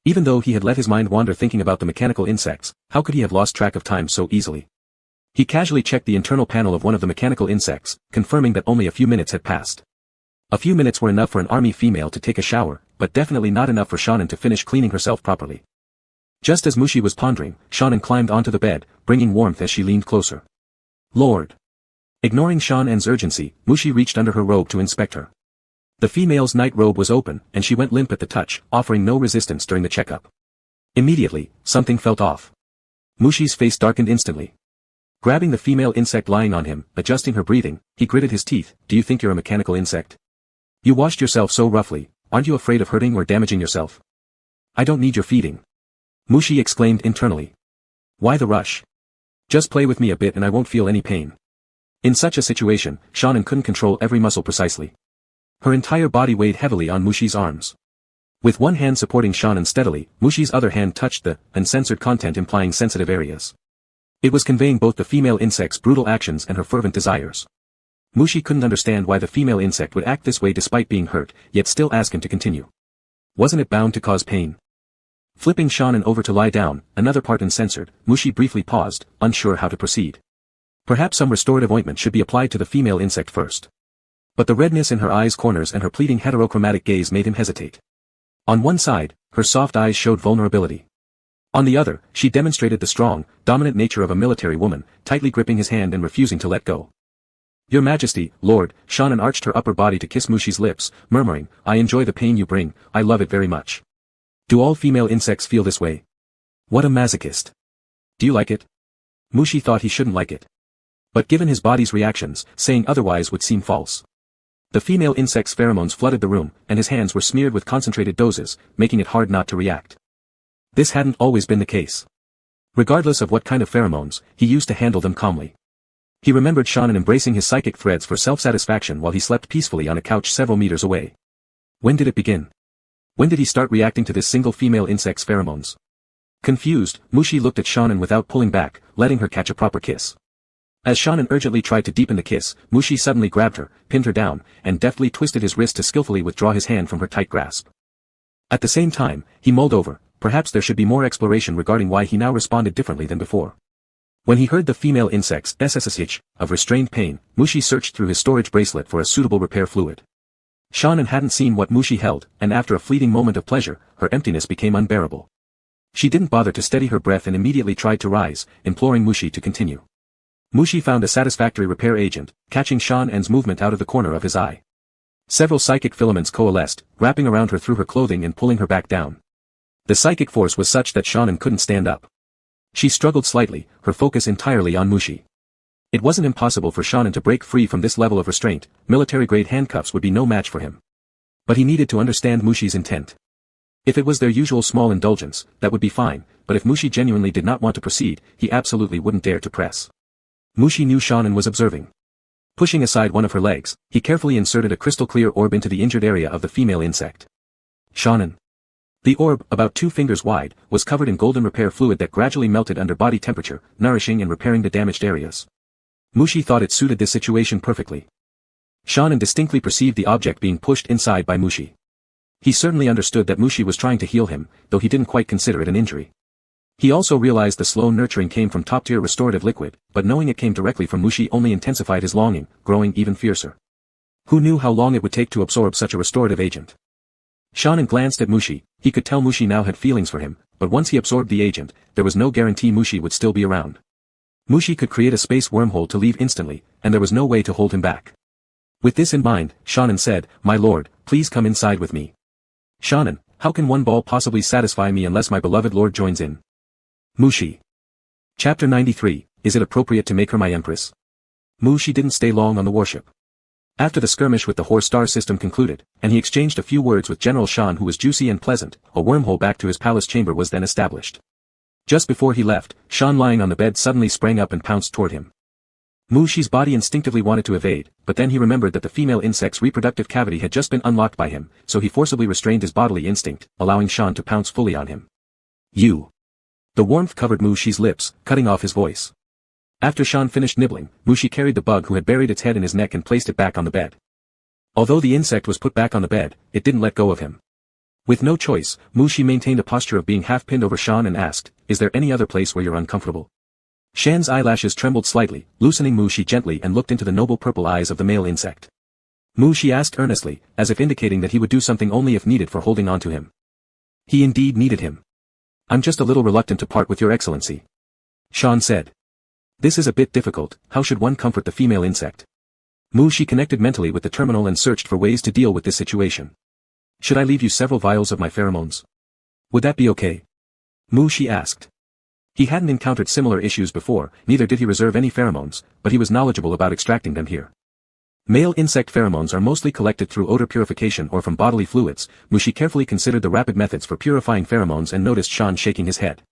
Even though he had let his mind wander thinking about the mechanical insects, how could he have lost track of time so easily? He casually checked the internal panel of one of the mechanical insects, confirming that only a few minutes had passed. A few minutes were enough for an army female to take a shower, but definitely not enough for Shonen to finish cleaning herself properly. Just as Mushi was pondering, Shonen climbed onto the bed, bringing warmth as she leaned closer. Lord! Ignoring Shonen's urgency, Mushi reached under her robe to inspect her. The female's night robe was open, and she went limp at the touch, offering no resistance during the checkup. Immediately, something felt off. Mushi's face darkened instantly. Grabbing the female insect lying on him, adjusting her breathing, he gritted his teeth. "Do you think you're a mechanical insect? You washed yourself so roughly, aren't you afraid of hurting or damaging yourself?" "I don't need your feeding," Mushi exclaimed internally. "Why the rush? Just play with me a bit and I won't feel any pain." In such a situation, Shonen couldn't control every muscle precisely. Her entire body weighed heavily on Mushi's arms. With one hand supporting Shonen steadily, Mushi's other hand touched the uncensored content implying sensitive areas. It was conveying both the female insect's brutal actions and her fervent desires. Mushi couldn't understand why the female insect would act this way despite being hurt, yet still ask him to continue. Wasn't it bound to cause pain? Flipping Shannon over to lie down, another part uncensored, Mushi briefly paused, unsure how to proceed. Perhaps some restorative ointment should be applied to the female insect first. But the redness in her eyes' corners and her pleading heterochromatic gaze made him hesitate. On one side, her soft eyes showed vulnerability. On the other, she demonstrated the strong, dominant nature of a military woman, tightly gripping his hand and refusing to let go. Your Majesty, Lord, Shannon arched her upper body to kiss Mushi's lips, murmuring, I enjoy the pain you bring, I love it very much. Do all female insects feel this way? What a masochist. Do you like it? Mushi thought he shouldn't like it. But given his body's reactions, saying otherwise would seem false. The female insect's pheromones flooded the room, and his hands were smeared with concentrated doses, making it hard not to react. This hadn't always been the case. Regardless of what kind of pheromones, he used to handle them calmly. He remembered Shannon embracing his psychic threads for self-satisfaction while he slept peacefully on a couch several meters away. When did it begin? When did he start reacting to this single female insect's pheromones? Confused, Mushi looked at Shannon without pulling back, letting her catch a proper kiss. As Shannon urgently tried to deepen the kiss, Mushi suddenly grabbed her, pinned her down, and deftly twisted his wrist to skillfully withdraw his hand from her tight grasp. At the same time, he mulled over, perhaps there should be more exploration regarding why he now responded differently than before. When he heard the female insect's SSSH of restrained pain, Mushi searched through his storage bracelet for a suitable repair fluid. Shannon hadn't seen what Mushi held, and after a fleeting moment of pleasure, her emptiness became unbearable. She didn't bother to steady her breath and immediately tried to rise, imploring Mushi to continue. Mushi found a satisfactory repair agent, catching Shannon's movement out of the corner of his eye. Several psychic filaments coalesced, wrapping around her through her clothing and pulling her back down. The psychic force was such that Shannon couldn't stand up. She struggled slightly, her focus entirely on Mushi. It wasn't impossible for Shannon to break free from this level of restraint, military-grade handcuffs would be no match for him. But he needed to understand Mushi's intent. If it was their usual small indulgence, that would be fine, but if Mushi genuinely did not want to proceed, he absolutely wouldn't dare to press. Mushi knew Shannon was observing. Pushing aside one of her legs, he carefully inserted a crystal-clear orb into the injured area of the female insect. Shannon. The orb, about 2 fingers wide, was covered in golden repair fluid that gradually melted under body temperature, nourishing and repairing the damaged areas. Mushi thought it suited this situation perfectly. Shannon distinctly perceived the object being pushed inside by Mushi. He certainly understood that Mushi was trying to heal him, though he didn't quite consider it an injury. He also realized the slow nurturing came from top-tier restorative liquid, but knowing it came directly from Mushi only intensified his longing, growing even fiercer. Who knew how long it would take to absorb such a restorative agent? Shannon glanced at Mushi. He could tell Mushi now had feelings for him, but once he absorbed the agent, there was no guarantee Mushi would still be around. Mushi could create a space wormhole to leave instantly, and there was no way to hold him back. With this in mind, Shannon said, My lord, please come inside with me. Shannon, how can one ball possibly satisfy me unless my beloved lord joins in? Mushi. Chapter 93, Is it appropriate to make her my empress? Mushi didn't stay long on the warship. After the skirmish with the Hor star system concluded, and he exchanged a few words with General Shan who was juicy and pleasant, a wormhole back to his palace chamber was then established. Just before he left, Shan lying on the bed suddenly sprang up and pounced toward him. Mushi's body instinctively wanted to evade, but then he remembered that the female insect's reproductive cavity had just been unlocked by him, so he forcibly restrained his bodily instinct, allowing Shan to pounce fully on him. You. The warmth covered Mushi's lips, cutting off his voice. After Shan finished nibbling, Mushi carried the bug who had buried its head in his neck and placed it back on the bed. Although the insect was put back on the bed, it didn't let go of him. With no choice, Mushi maintained a posture of being half-pinned over Shan and asked, Is there any other place where you're uncomfortable? Shan's eyelashes trembled slightly, loosening Mushi gently and looked into the noble purple eyes of the male insect. Mushi asked earnestly, as if indicating that he would do something only if needed for holding on to him. He indeed needed him. I'm just a little reluctant to part with your excellency. Shan said. This is a bit difficult, how should one comfort the female insect? Mushi connected mentally with the terminal and searched for ways to deal with this situation. Should I leave you several vials of my pheromones? Would that be okay? Mushi asked. He hadn't encountered similar issues before, neither did he reserve any pheromones, but he was knowledgeable about extracting them here. Male insect pheromones are mostly collected through odor purification or from bodily fluids. Mushi carefully considered the rapid methods for purifying pheromones and noticed Shan shaking his head.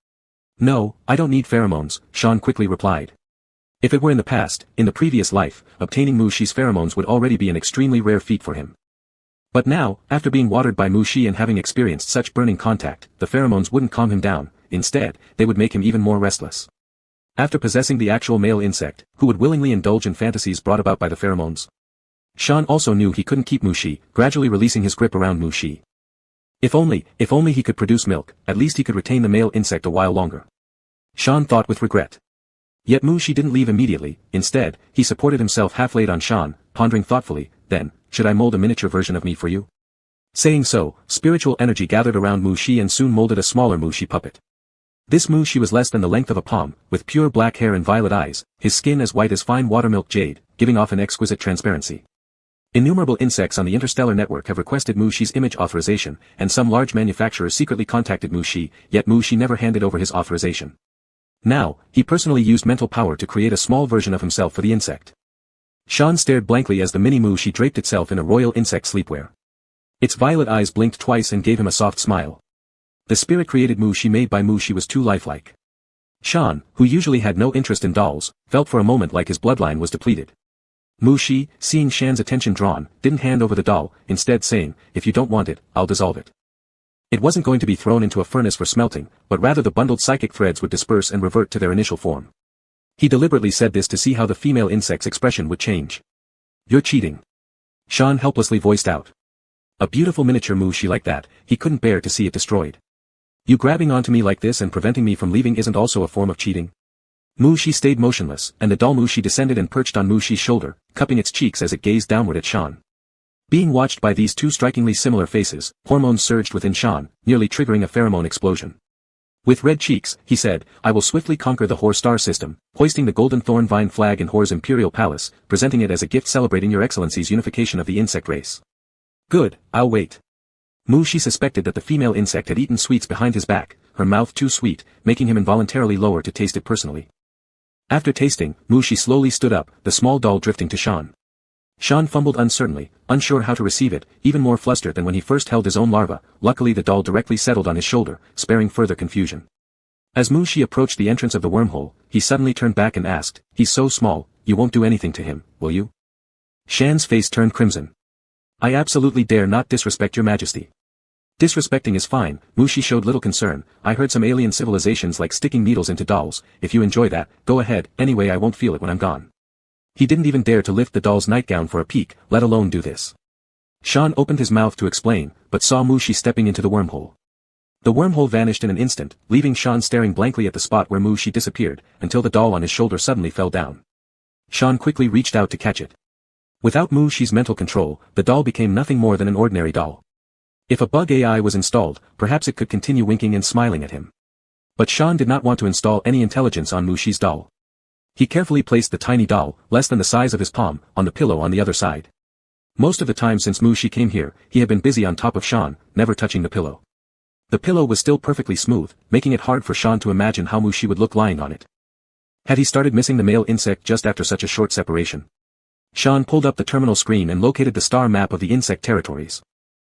No, I don't need pheromones, Shan quickly replied. If it were in the past, in the previous life, obtaining Mushi's pheromones would already be an extremely rare feat for him. But now, after being watered by Mushi and having experienced such burning contact, the pheromones wouldn't calm him down, instead, they would make him even more restless. After possessing the actual male insect, who would willingly indulge in fantasies brought about by the pheromones? Shan also knew he couldn't keep Mushi, gradually releasing his grip around Mushi. If only he could produce milk, at least he could retain the male insect a while longer. Shan thought with regret. Yet Mushi didn't leave immediately. Instead, he supported himself half-laid on Shan, pondering thoughtfully, then, should I mold a miniature version of me for you? Saying so, spiritual energy gathered around Mushi and soon molded a smaller Mushi puppet. This Mushi was less than the length of a palm, with pure black hair and violet eyes, his skin as white as fine watermilk jade, giving off an exquisite transparency. Innumerable insects on the interstellar network have requested Mushi's image authorization, and some large manufacturers secretly contacted Mushi, yet Mushi never handed over his authorization. Now, he personally used mental power to create a small version of himself for the insect. Shan stared blankly as the mini Mushi draped itself in a royal insect sleepwear. Its violet eyes blinked twice and gave him a soft smile. The spirit-created Mushi made by Mushi was too lifelike. Shan, who usually had no interest in dolls, felt for a moment like his bloodline was depleted. Mushi, seeing Shan's attention drawn, didn't hand over the doll, instead saying, if you don't want it, I'll dissolve it. It wasn't going to be thrown into a furnace for smelting, but rather the bundled psychic threads would disperse and revert to their initial form. He deliberately said this to see how the female insect's expression would change. You're cheating. Shan helplessly voiced out. A beautiful miniature Mushi like that, he couldn't bear to see it destroyed. You grabbing onto me like this and preventing me from leaving isn't also a form of cheating? Mushi stayed motionless, and the doll Mushi descended and perched on Mushi's shoulder, cupping its cheeks as it gazed downward at Shan. Being watched by these two strikingly similar faces, hormones surged within Shan, nearly triggering a pheromone explosion. With red cheeks, he said, I will swiftly conquer the Hor star system, hoisting the golden thorn vine flag in Hor's imperial palace, presenting it as a gift celebrating your excellency's unification of the insect race. Good, I'll wait. Mushi suspected that the female insect had eaten sweets behind his back, her mouth too sweet, making him involuntarily lower to taste it personally. After tasting, Mushi slowly stood up, the small doll drifting to Shan. Shan fumbled uncertainly, unsure how to receive it, even more flustered than when he first held his own larva. Luckily the doll directly settled on his shoulder, sparing further confusion. As Mushi approached the entrance of the wormhole, he suddenly turned back and asked, he's so small, you won't do anything to him, will you? Shan's face turned crimson. I absolutely dare not disrespect your majesty. Disrespecting is fine, Mushi showed little concern. I heard some alien civilizations like sticking needles into dolls. If you enjoy that, go ahead, anyway I won't feel it when I'm gone. He didn't even dare to lift the doll's nightgown for a peek, let alone do this. Shan opened his mouth to explain, but saw Mushi stepping into the wormhole. The wormhole vanished in an instant, leaving Shan staring blankly at the spot where Mushi disappeared, until the doll on his shoulder suddenly fell down. Shan quickly reached out to catch it. Without Mushi's mental control, the doll became nothing more than an ordinary doll. If a bug AI was installed, perhaps it could continue winking and smiling at him. But Shan did not want to install any intelligence on Mushi's doll. He carefully placed the tiny doll, less than the size of his palm, on the pillow on the other side. Most of the time since Mushi came here, he had been busy on top of Shan, never touching the pillow. The pillow was still perfectly smooth, making it hard for Shan to imagine how Mushi would look lying on it. Had he started missing the male insect just after such a short separation? Shan pulled up the terminal screen and located the star map of the insect territories.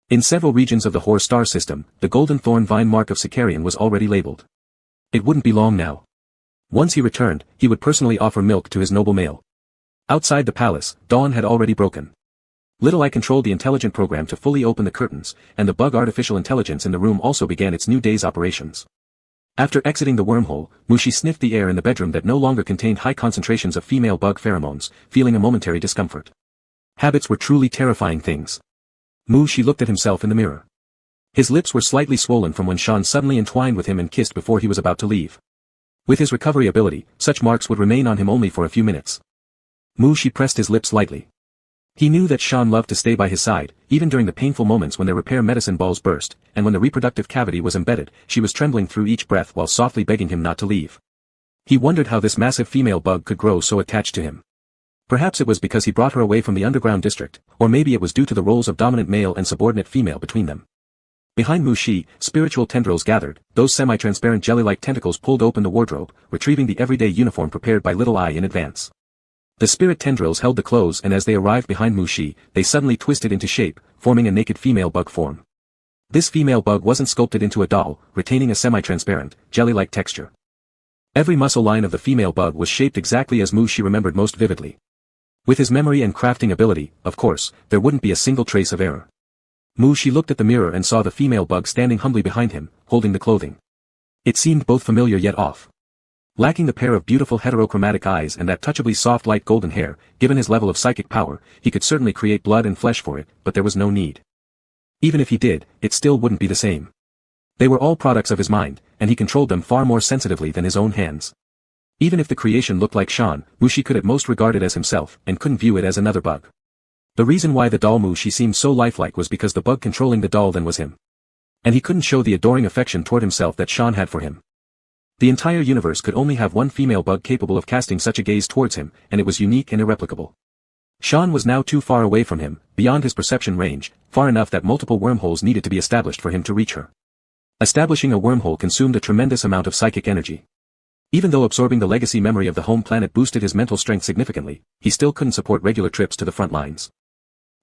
In several regions of the Hor star system, the golden thorn vine mark of Sicarian was already labeled. It wouldn't be long now. Once he returned, he would personally offer milk to his noble male. Outside the palace, dawn had already broken. Little I controlled the intelligent program to fully open the curtains, and the bug artificial intelligence in the room also began its new day's operations. After exiting the wormhole, Mushi sniffed the air in the bedroom that no longer contained high concentrations of female bug pheromones, feeling a momentary discomfort. Habits were truly terrifying things. Mushi looked at himself in the mirror. His lips were slightly swollen from when Shan suddenly entwined with him and kissed before he was about to leave. With his recovery ability, such marks would remain on him only for a few minutes. Mushi pressed his lips lightly. He knew that Shan loved to stay by his side, even during the painful moments when their repair medicine balls burst, and when the reproductive cavity was embedded, she was trembling through each breath while softly begging him not to leave. He wondered how this massive female bug could grow so attached to him. Perhaps it was because he brought her away from the underground district, or maybe it was due to the roles of dominant male and subordinate female between them. Behind Mushi, spiritual tendrils gathered, those semi-transparent jelly-like tentacles pulled open the wardrobe, retrieving the everyday uniform prepared by Little Eye in advance. The spirit tendrils held the clothes and as they arrived behind Mushi, they suddenly twisted into shape, forming a naked female bug form. This female bug wasn't sculpted into a doll, retaining a semi-transparent, jelly-like texture. Every muscle line of the female bug was shaped exactly as Mushi remembered most vividly. With his memory and crafting ability, of course, there wouldn't be a single trace of error. Mushi looked at the mirror and saw the female bug standing humbly behind him, holding the clothing. It seemed both familiar yet off. Lacking the pair of beautiful heterochromatic eyes and that touchably soft light golden hair, given his level of psychic power, he could certainly create blood and flesh for it, but there was no need. Even if he did, it still wouldn't be the same. They were all products of his mind, and he controlled them far more sensitively than his own hands. Even if the creation looked like Shan, Mushi could at most regard it as himself, and couldn't view it as another bug. The reason why the doll Mushi seemed so lifelike was because the bug controlling the doll then was him. And he couldn't show the adoring affection toward himself that Shan had for him. The entire universe could only have one female bug capable of casting such a gaze towards him, and it was unique and irreplicable. Shan was now too far away from him, beyond his perception range, far enough that multiple wormholes needed to be established for him to reach her. Establishing a wormhole consumed a tremendous amount of psychic energy. Even though absorbing the legacy memory of the home planet boosted his mental strength significantly, he still couldn't support regular trips to the front lines.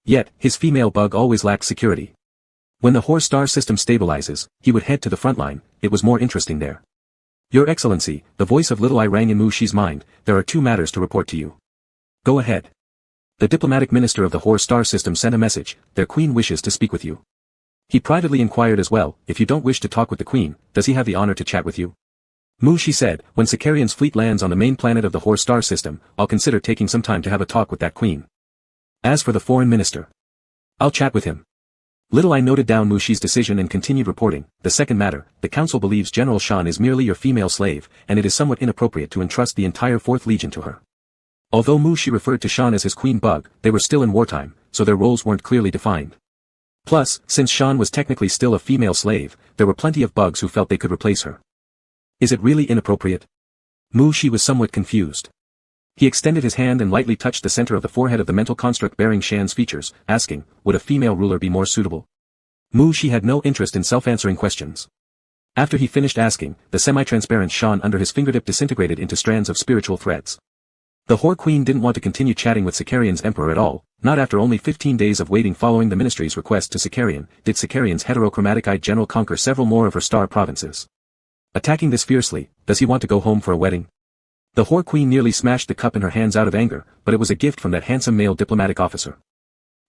Yet, his female bug always lacked security. When the Horse star system stabilizes, he would head to the front line. It was more interesting there. Your Excellency, the voice of Little Eye rang in Mushi's mind, there are 2 matters to report to you. Go ahead. The diplomatic minister of the Horse star system sent a message, their queen wishes to speak with you. He privately inquired as well, if you don't wish to talk with the queen, does he have the honor to chat with you? Mushi said, when Sicarian's fleet lands on the main planet of the Horse star system, I'll consider taking some time to have a talk with that queen. As for the foreign minister, I'll chat with him. Little Eye noted down Mushi's decision and continued reporting, the second matter, the council believes General Shan is merely your female slave, and it is somewhat inappropriate to entrust the entire 4th Legion to her. Although Mushi referred to Shan as his queen bug, they were still in wartime, so their roles weren't clearly defined. Plus, since Shan was technically still a female slave, there were plenty of bugs who felt they could replace her. Is it really inappropriate? Mushi was somewhat confused. He extended his hand and lightly touched the center of the forehead of the mental construct bearing Shan's features, asking, would a female ruler be more suitable? Mushi had no interest in self-answering questions. After he finished asking, the semi-transparent Shan under his fingertip disintegrated into strands of spiritual threads. The Whore Queen didn't want to continue chatting with Sicarian's emperor at all, not after only 15 days of waiting following the ministry's request to Sicarian, did Sicarian's heterochromatic-eyed general conquer several more of her star provinces. Attacking this fiercely, does he want to go home for a wedding? The Whore Queen nearly smashed the cup in her hands out of anger, but it was a gift from that handsome male diplomatic officer.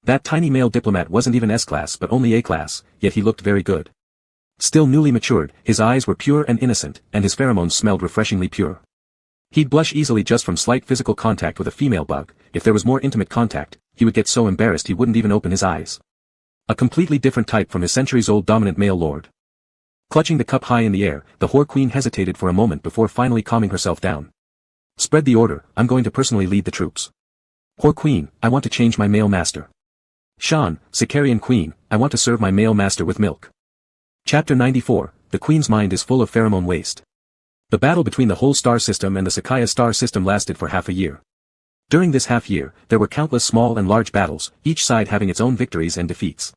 That tiny male diplomat wasn't even S-class but only A-class, yet he looked very good. Still newly matured, his eyes were pure and innocent, and his pheromones smelled refreshingly pure. He'd blush easily just from slight physical contact with a female bug. If there was more intimate contact, he would get so embarrassed he wouldn't even open his eyes. A completely different type from his centuries-old dominant male lord. Clutching the cup high in the air, the Whore Queen hesitated for a moment before finally calming herself down. Spread the order, I'm going to personally lead the troops. Whore Queen, I want to change my male master. Shan, Sicarian Queen, I want to serve my male master with milk. Chapter 94, The Queen's mind is full of pheromone waste. The battle between the whole star system and the Sakaya star system lasted for half a year. During this half year, there were countless small and large battles, each side having its own victories and defeats.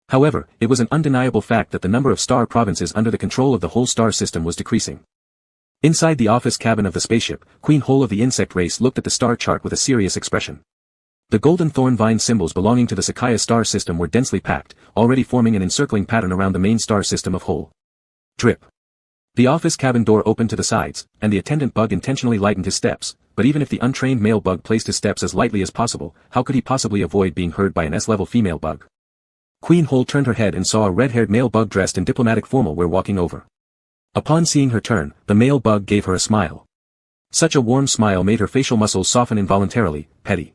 However, it was an undeniable fact that the number of star provinces under the control of the whole star system was decreasing. Inside the office cabin of the spaceship, Queen Whole of the insect race looked at the star chart with a serious expression. The golden thorn vine symbols belonging to the Sakaya star system were densely packed, already forming an encircling pattern around the main star system of Whole. Drip. The office cabin door opened to the sides, and the attendant bug intentionally lightened his steps, but even if the untrained male bug placed his steps as lightly as possible, how could he possibly avoid being heard by an S-level female bug? Queen Whole turned her head and saw a red-haired male bug dressed in diplomatic formal wear walking over. Upon seeing her turn, the male bug gave her a smile. Such a warm smile made her facial muscles soften involuntarily. Petty.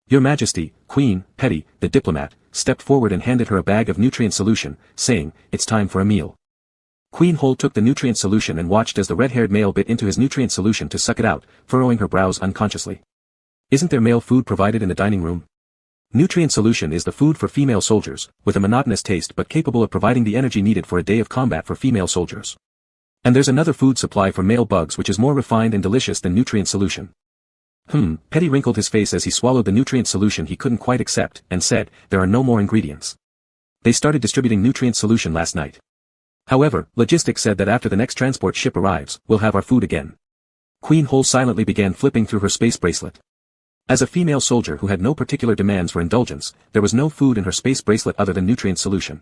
Your Majesty, Queen, Petty, the diplomat, stepped forward and handed her a bag of nutrient solution, saying, it's time for a meal. Queen Whole took the nutrient solution and watched as the red-haired male bit into his nutrient solution to suck it out, furrowing her brows unconsciously. Isn't there male food provided in the dining room? Nutrient solution is the food for female soldiers, with a monotonous taste but capable of providing the energy needed for a day of combat for female soldiers. And there's another food supply for male bugs which is more refined and delicious than nutrient solution. Petty wrinkled his face as he swallowed the nutrient solution he couldn't quite accept, and said, there are no more ingredients. They started distributing nutrient solution last night. However, logistics said that after the next transport ship arrives, we'll have our food again. Queen Whole silently began flipping through her space bracelet. As a female soldier who had no particular demands for indulgence, there was no food in her space bracelet other than nutrient solution.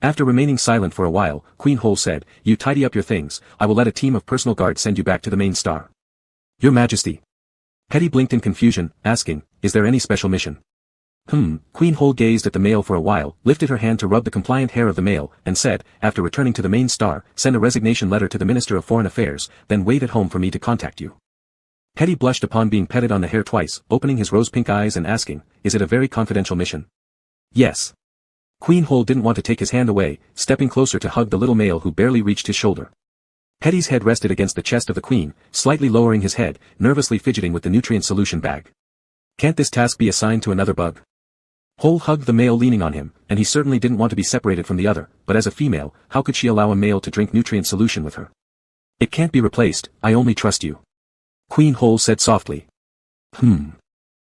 After remaining silent for a while, Queen Whole said, you tidy up your things, I will let a team of personal guards send you back to the main star. Your Majesty. Petty blinked in confusion, asking, is there any special mission? Queen Hole gazed at the male for a while, lifted her hand to rub the compliant hair of the male, and said, after returning to the main star, send a resignation letter to the Minister of Foreign Affairs, then wait at home for me to contact you. Hetty blushed upon being petted on the hair twice, opening his rose-pink eyes and asking, is it a very confidential mission? Yes. Queen Hole didn't want to take his hand away, stepping closer to hug the little male who barely reached his shoulder. Hetty's head rested against the chest of the queen, slightly lowering his head, nervously fidgeting with the nutrient solution bag. Can't this task be assigned to another bug? Hole hugged the male leaning on him, and he certainly didn't want to be separated from the other, but as a female, how could she allow a male to drink nutrient solution with her? It can't be replaced, I only trust you. Queen Hole said softly.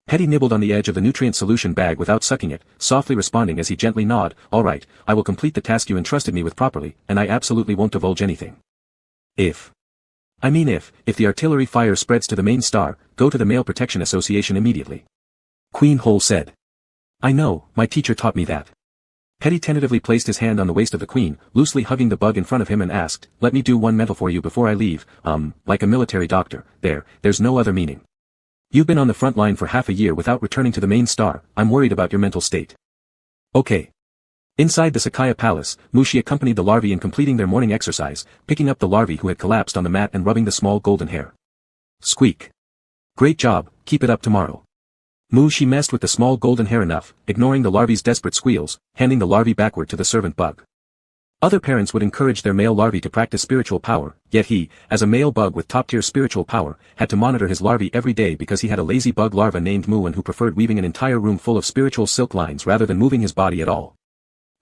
Hetty nibbled on the edge of the nutrient solution bag without sucking it, softly responding as he gently nodded, all right, I will complete the task you entrusted me with properly, and I absolutely won't divulge anything. If the artillery fire spreads to the main star, go to the Male Protection Association immediately. Queen Hole said. I know, my teacher taught me that. Hetty tentatively placed his hand on the waist of the queen, loosely hugging the bug in front of him and asked, let me do one mental for you before I leave, like a military doctor, there's no other meaning. You've been on the front line for half a year without returning to the main star, I'm worried about your mental state. Okay. Inside the Sakaya Palace, Mushi accompanied the larvae in completing their morning exercise, picking up the larvae who had collapsed on the mat and rubbing the small golden hair. Squeak. Great job, keep it up tomorrow. Mushi messed with the small golden hair enough, ignoring the larvae's desperate squeals, handing the larvae backward to the servant bug. Other parents would encourage their male larvae to practice spiritual power, yet he, as a male bug with top-tier spiritual power, had to monitor his larvae every day because he had a lazy bug larva named Muon who preferred weaving an entire room full of spiritual silk lines rather than moving his body at all.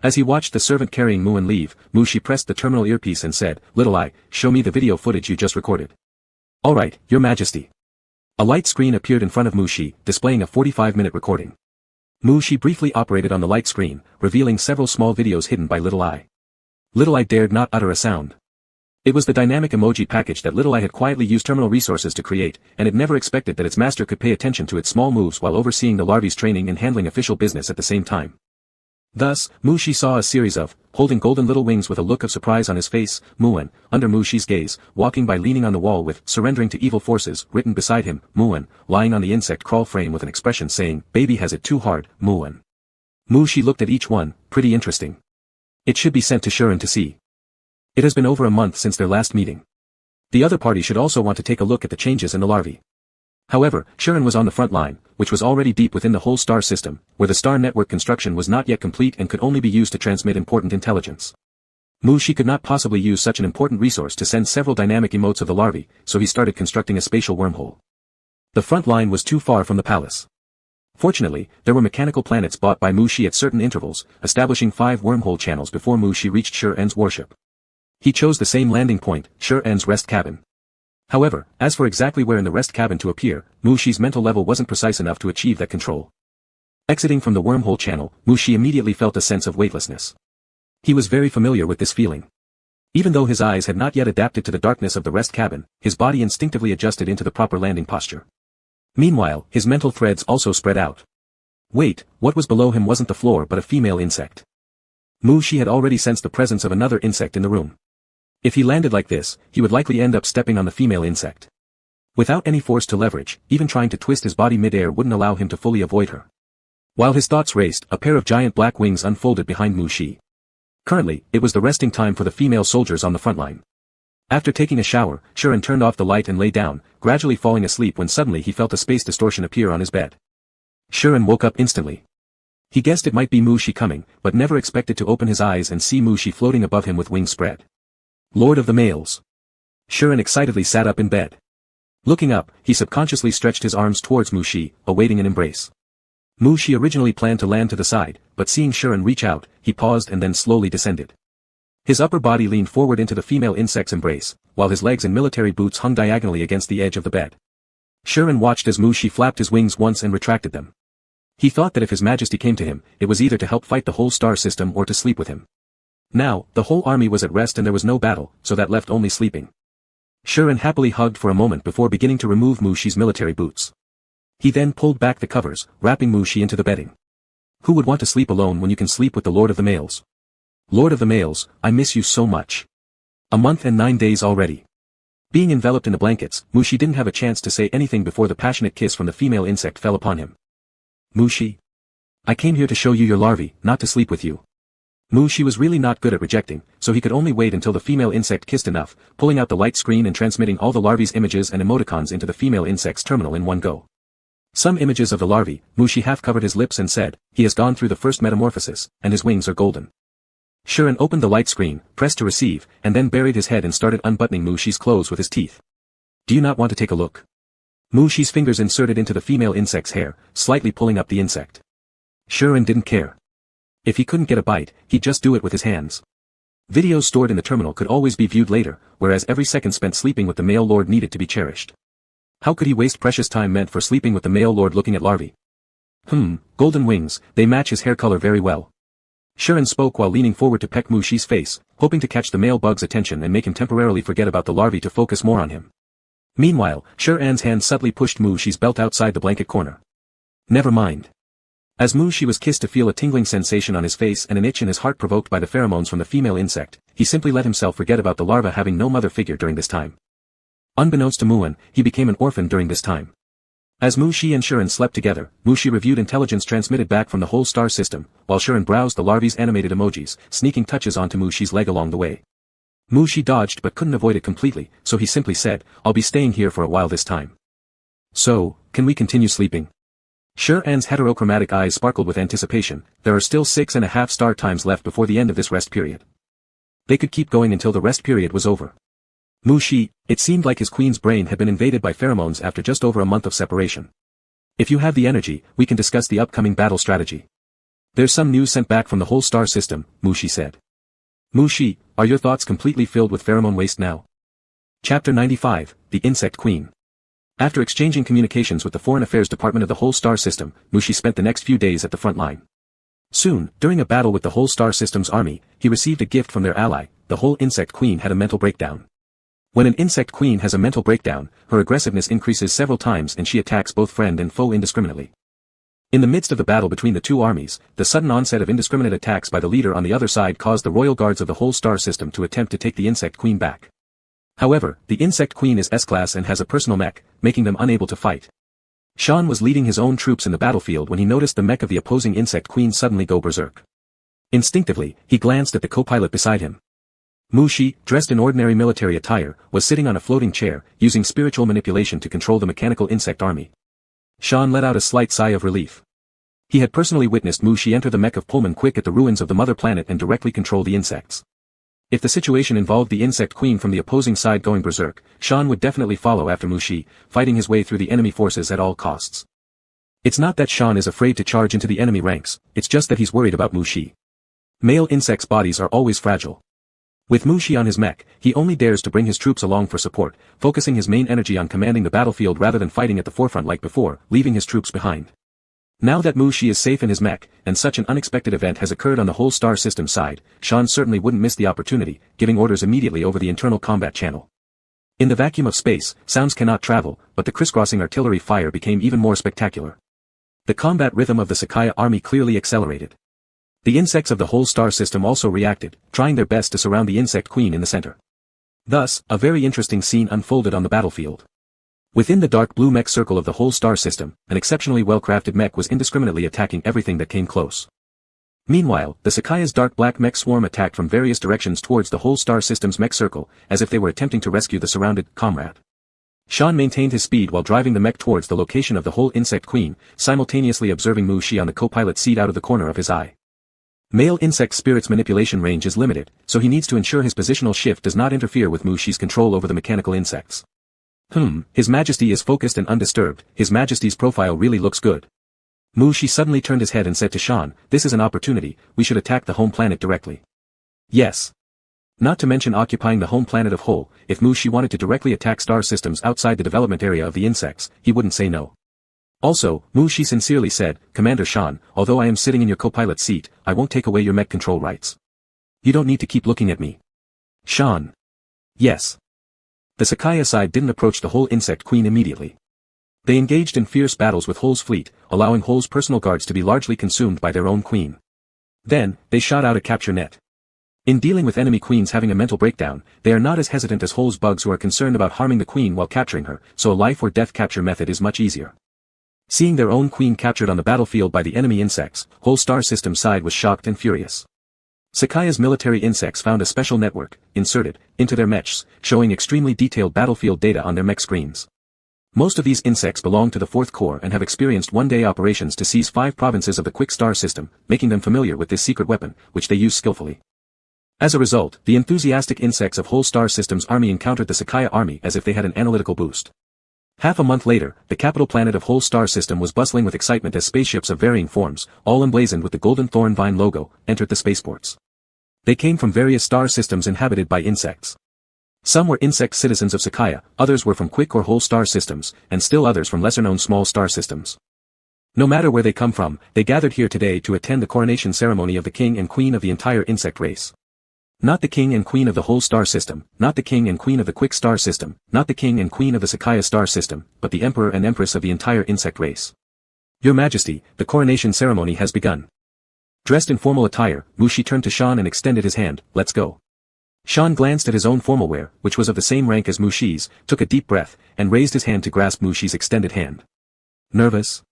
As he watched the servant carrying Muon leave, Mushi pressed the terminal earpiece and said, Little Eye, show me the video footage you just recorded. All right, Your Majesty. A light screen appeared in front of Mushi, displaying a 45-minute recording. Mushi briefly operated on the light screen, revealing several small videos hidden by Little Eye. Little Eye dared not utter a sound. It was the dynamic emoji package that Little Eye had quietly used terminal resources to create, and it never expected that its master could pay attention to its small moves while overseeing the larvae's training and handling official business at the same time. Thus, Mushi saw a series of, holding golden little wings with a look of surprise on his face, Muon, under Mushi's gaze, walking by leaning on the wall with, surrendering to evil forces, written beside him, Muon, lying on the insect crawl frame with an expression saying, baby has it too hard, Muon. Mushi looked at each one, pretty interesting. It should be sent to Shuren to see. It has been over a month since their last meeting. The other party should also want to take a look at the changes in the larvae. However, Shuren was on the front line, which was already deep within the whole star system, where the star network construction was not yet complete and could only be used to transmit important intelligence. Mushi could not possibly use such an important resource to send several dynamic emotes of the larvae, so he started constructing a spatial wormhole. The front line was too far from the palace. Fortunately, there were mechanical planets bought by Mushi at certain intervals, establishing 5 wormhole channels before Mushi reached Shuren's warship. He chose the same landing point, Shuren's rest cabin. However, as for exactly where in the rest cabin to appear, Mushi's mental level wasn't precise enough to achieve that control. Exiting from the wormhole channel, Mushi immediately felt a sense of weightlessness. He was very familiar with this feeling. Even though his eyes had not yet adapted to the darkness of the rest cabin, his body instinctively adjusted into the proper landing posture. Meanwhile, his mental threads also spread out. Wait, what was below him wasn't the floor but a female insect. Mushi had already sensed the presence of another insect in the room. If he landed like this, he would likely end up stepping on the female insect. Without any force to leverage, even trying to twist his body mid-air wouldn't allow him to fully avoid her. While his thoughts raced, a pair of giant black wings unfolded behind Mushi. Currently, it was the resting time for the female soldiers on the front line. After taking a shower, Shuren turned off the light and lay down, gradually falling asleep when suddenly he felt a space distortion appear on his bed. Shuren woke up instantly. He guessed it might be Mushi coming, but never expected to open his eyes and see Mushi floating above him with wings spread. Lord of the Males. Shuren excitedly sat up in bed. Looking up, he subconsciously stretched his arms towards Mushi, awaiting an embrace. Mushi originally planned to land to the side, but seeing Shuren reach out, he paused and then slowly descended. His upper body leaned forward into the female insect's embrace, while his legs and military boots hung diagonally against the edge of the bed. Shuren watched as Mushi flapped his wings once and retracted them. He thought that if His Majesty came to him, it was either to help fight the whole star system or to sleep with him. Now, the whole army was at rest and there was no battle, so that left only sleeping. Shuren happily hugged for a moment before beginning to remove Mushi's military boots. He then pulled back the covers, wrapping Mushi into the bedding. Who would want to sleep alone when you can sleep with the Lord of the Males? Lord of the Males, I miss you so much. A month and 9 days already. Being enveloped in the blankets, Mushi didn't have a chance to say anything before the passionate kiss from the female insect fell upon him. Mushi? I came here to show you your larvae, not to sleep with you. She was really not good at rejecting, so he could only wait until the female insect kissed enough, pulling out the light screen and transmitting all the larvae's images and emoticons into the female insect's terminal in one go. Some images of the larvae, Mushi half covered his lips and said, he has gone through the first metamorphosis, and his wings are golden. Shuren opened the light screen, pressed to receive, and then buried his head and started unbuttoning Mushi's clothes with his teeth. Do you not want to take a look? Mushi's fingers inserted into the female insect's hair, slightly pulling up the insect. Shuren didn't care. If he couldn't get a bite, he'd just do it with his hands. Videos stored in the terminal could always be viewed later, whereas every second spent sleeping with the male lord needed to be cherished. How could he waste precious time meant for sleeping with the male lord looking at larvae? Golden wings, they match his hair color very well. Shuren spoke while leaning forward to peck Mushi's face, hoping to catch the male bug's attention and make him temporarily forget about the larvae to focus more on him. Meanwhile, Shuren's hand subtly pushed Mushi's belt outside the blanket corner. Never mind. As Mushi was kissed to feel a tingling sensation on his face and an itch in his heart provoked by the pheromones from the female insect, he simply let himself forget about the larva having no mother figure during this time. Unbeknownst to Muin, he became an orphan during this time. As Mushi and Shuren slept together, Mushi reviewed intelligence transmitted back from the whole star system, while Shuren browsed the larvae's animated emojis, sneaking touches onto Mushi's leg along the way. Mushi dodged but couldn't avoid it completely, so he simply said, I'll be staying here for a while this time. So, can we continue sleeping? Shuren's heterochromatic eyes sparkled with anticipation. There are still 6.5 star times left before the end of this rest period. They could keep going until the rest period was over. Mushi, it seemed like his queen's brain had been invaded by pheromones after just over a month of separation. If you have the energy, we can discuss the upcoming battle strategy. There's some news sent back from the whole star system, Mushi said. Mushi, are your thoughts completely filled with pheromone waste now? Chapter 95, The Insect Queen. After exchanging communications with the Foreign Affairs Department of the whole star system, Mushi spent the next few days at the front line. Soon, during a battle with the whole star system's army, he received a gift from their ally. The whole insect queen had a mental breakdown. When an insect queen has a mental breakdown, her aggressiveness increases several times and she attacks both friend and foe indiscriminately. In the midst of the battle between the two armies, the sudden onset of indiscriminate attacks by the leader on the other side caused the royal guards of the whole star system to attempt to take the insect queen back. However, the insect queen is S-class and has a personal mech, making them unable to fight. Shan was leading his own troops in the battlefield when he noticed the mech of the opposing insect queen suddenly go berserk. Instinctively, he glanced at the co-pilot beside him. Mushi, dressed in ordinary military attire, was sitting on a floating chair, using spiritual manipulation to control the mechanical insect army. Shan let out a slight sigh of relief. He had personally witnessed Mushi enter the mech of Pullman Quick at the ruins of the mother planet and directly control the insects. If the situation involved the insect queen from the opposing side going berserk, Shan would definitely follow after Mushi, fighting his way through the enemy forces at all costs. It's not that Shan is afraid to charge into the enemy ranks, it's just that he's worried about Mushi. Male insects' bodies are always fragile. With Mushi on his mech, he only dares to bring his troops along for support, focusing his main energy on commanding the battlefield rather than fighting at the forefront like before, leaving his troops behind. Now that Mushi is safe in his mech, and such an unexpected event has occurred on the whole star system side, Shan certainly wouldn't miss the opportunity, giving orders immediately over the internal combat channel. In the vacuum of space, sounds cannot travel, but the crisscrossing artillery fire became even more spectacular. The combat rhythm of the Sakaya army clearly accelerated. The insects of the whole star system also reacted, trying their best to surround the insect queen in the center. Thus, a very interesting scene unfolded on the battlefield. Within the dark blue mech circle of the whole star system, an exceptionally well-crafted mech was indiscriminately attacking everything that came close. Meanwhile, the Sakaya's dark black mech swarm attacked from various directions towards the whole star system's mech circle, as if they were attempting to rescue the surrounded comrade. Shan maintained his speed while driving the mech towards the location of the whole insect queen, simultaneously observing Mushi on the co-pilot seat out of the corner of his eye. Male insect spirit's manipulation range is limited, so he needs to ensure his positional shift does not interfere with Mushi's control over the mechanical insects. His Majesty is focused and undisturbed, His Majesty's profile really looks good. Mushi suddenly turned his head and said to Shan, this is an opportunity, we should attack the home planet directly. Yes. Not to mention occupying the home planet of Hole, if Mushi wanted to directly attack star systems outside the development area of the insects, he wouldn't say no. Also, Mushi sincerely said, Commander Shan, although I am sitting in your co-pilot seat, I won't take away your mech control rights. You don't need to keep looking at me. Shan. Yes. The Sakaya side didn't approach the whole insect queen immediately. They engaged in fierce battles with Hole's fleet, allowing Hole's personal guards to be largely consumed by their own queen. Then, they shot out a capture net. In dealing with enemy queens having a mental breakdown, they are not as hesitant as Hole's bugs who are concerned about harming the queen while capturing her, so a life or death capture method is much easier. Seeing their own queen captured on the battlefield by the enemy insects, whole star system side was shocked and furious. Sakaya's military insects found a special network, inserted, into their mechs, showing extremely detailed battlefield data on their mech screens. Most of these insects belong to the 4th Corps and have experienced one-day operations to seize 5 provinces of the Quick Star system, making them familiar with this secret weapon, which they use skillfully. As a result, the enthusiastic insects of Whole Star System's army encountered the Sakaya army as if they had an analytical boost. Half a month later, the capital planet of Whole Star System was bustling with excitement as spaceships of varying forms, all emblazoned with the golden thorn vine logo, entered the spaceports. They came from various star systems inhabited by insects. Some were insect citizens of Sakaya, others were from Quick or Whole Star Systems, and still others from lesser-known small star systems. No matter where they come from, they gathered here today to attend the coronation ceremony of the king and queen of the entire insect race. Not the king and queen of the Whole Star System, not the king and queen of the Quick Star System, not the king and queen of the Sakaya Star System, but the emperor and empress of the entire insect race. Your Majesty, the coronation ceremony has begun. Dressed in formal attire, Mushi turned to Shan and extended his hand. Let's go. Shan glanced at his own formal wear, which was of the same rank as Mushi's, took a deep breath, and raised his hand to grasp Mushi's extended hand. Nervous?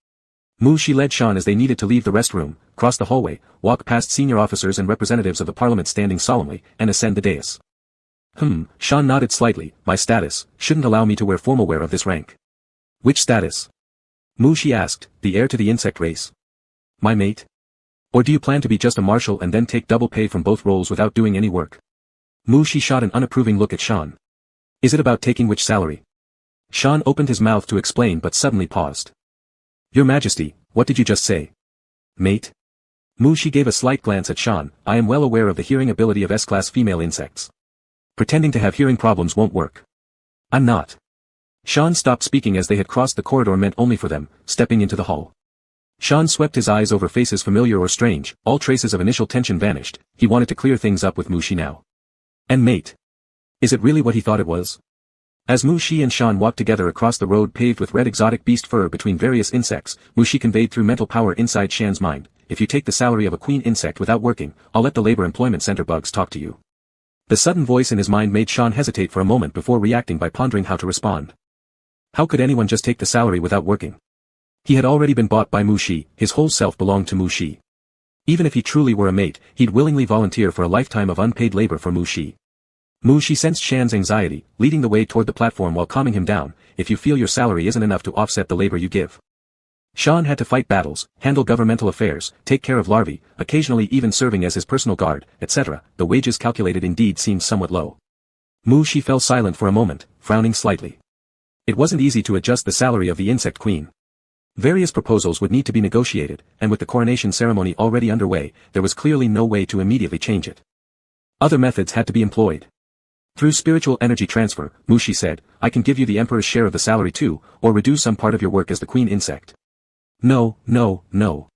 Mushi led Shan as they needed to leave the restroom, cross the hallway, walk past senior officers and representatives of the parliament standing solemnly, and ascend the dais. Shan nodded slightly. My status shouldn't allow me to wear formal wear of this rank. Which status? Mushi asked, the heir to the insect race. My mate? Or do you plan to be just a marshal and then take double pay from both roles without doing any work? Mushi shot an unapproving look at Shan. Is it about taking which salary? Shan opened his mouth to explain but suddenly paused. Your Majesty, what did you just say? Mate? Mushi gave a slight glance at Shan. I am well aware of the hearing ability of S-class female insects. Pretending to have hearing problems won't work. I'm not. Shan stopped speaking as they had crossed the corridor meant only for them, stepping into the hall. Shan swept his eyes over faces familiar or strange, all traces of initial tension vanished. He wanted to clear things up with Mushi now. And mate? Is it really what he thought it was? As Mushi and Shan walked together across the road paved with red exotic beast fur between various insects, Mushi conveyed through mental power inside Shan's mind, if you take the salary of a queen insect without working, I'll let the labor employment center bugs talk to you. The sudden voice in his mind made Shan hesitate for a moment before reacting by pondering how to respond. How could anyone just take the salary without working? He had already been bought by Mushi, his whole self belonged to Mushi. Even if he truly were a mate, he'd willingly volunteer for a lifetime of unpaid labor for Mushi. Mushi sensed Shan's anxiety, leading the way toward the platform while calming him down. If you feel your salary isn't enough to offset the labor you give. Shan had to fight battles, handle governmental affairs, take care of larvae, occasionally even serving as his personal guard, etc. The wages calculated indeed seemed somewhat low. Mushi fell silent for a moment, frowning slightly. It wasn't easy to adjust the salary of the insect queen. Various proposals would need to be negotiated, and with the coronation ceremony already underway, there was clearly no way to immediately change it. Other methods had to be employed. Through spiritual energy transfer, Mushi said, I can give you the emperor's share of the salary too, or reduce some part of your work as the queen insect. No, no, no.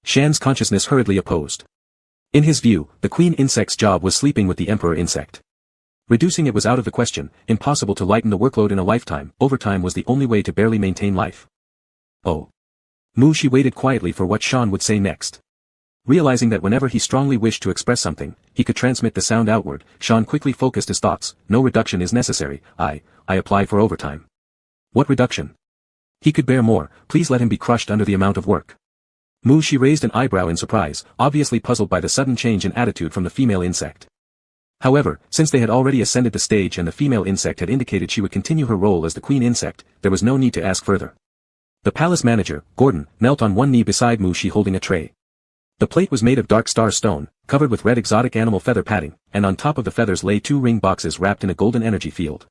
Shan's consciousness hurriedly opposed. In his view, the queen insect's job was sleeping with the emperor insect. Reducing it was out of the question, impossible to lighten the workload in a lifetime, overtime was the only way to barely maintain life. Oh. Mushi waited quietly for what Shan would say next. Realizing that whenever he strongly wished to express something, he could transmit the sound outward, Shan quickly focused his thoughts. No reduction is necessary. I apply for overtime. What reduction? He could bear more, please let him be crushed under the amount of work. Mushi raised an eyebrow in surprise, obviously puzzled by the sudden change in attitude from the female insect. However, since they had already ascended the stage and the female insect had indicated she would continue her role as the queen insect, there was no need to ask further. The palace manager, Gordon, knelt on one knee beside Mushi holding a tray. The plate was made of dark star stone, covered with red exotic animal feather padding, and on top of the feathers lay 2 ring boxes wrapped in a golden energy field.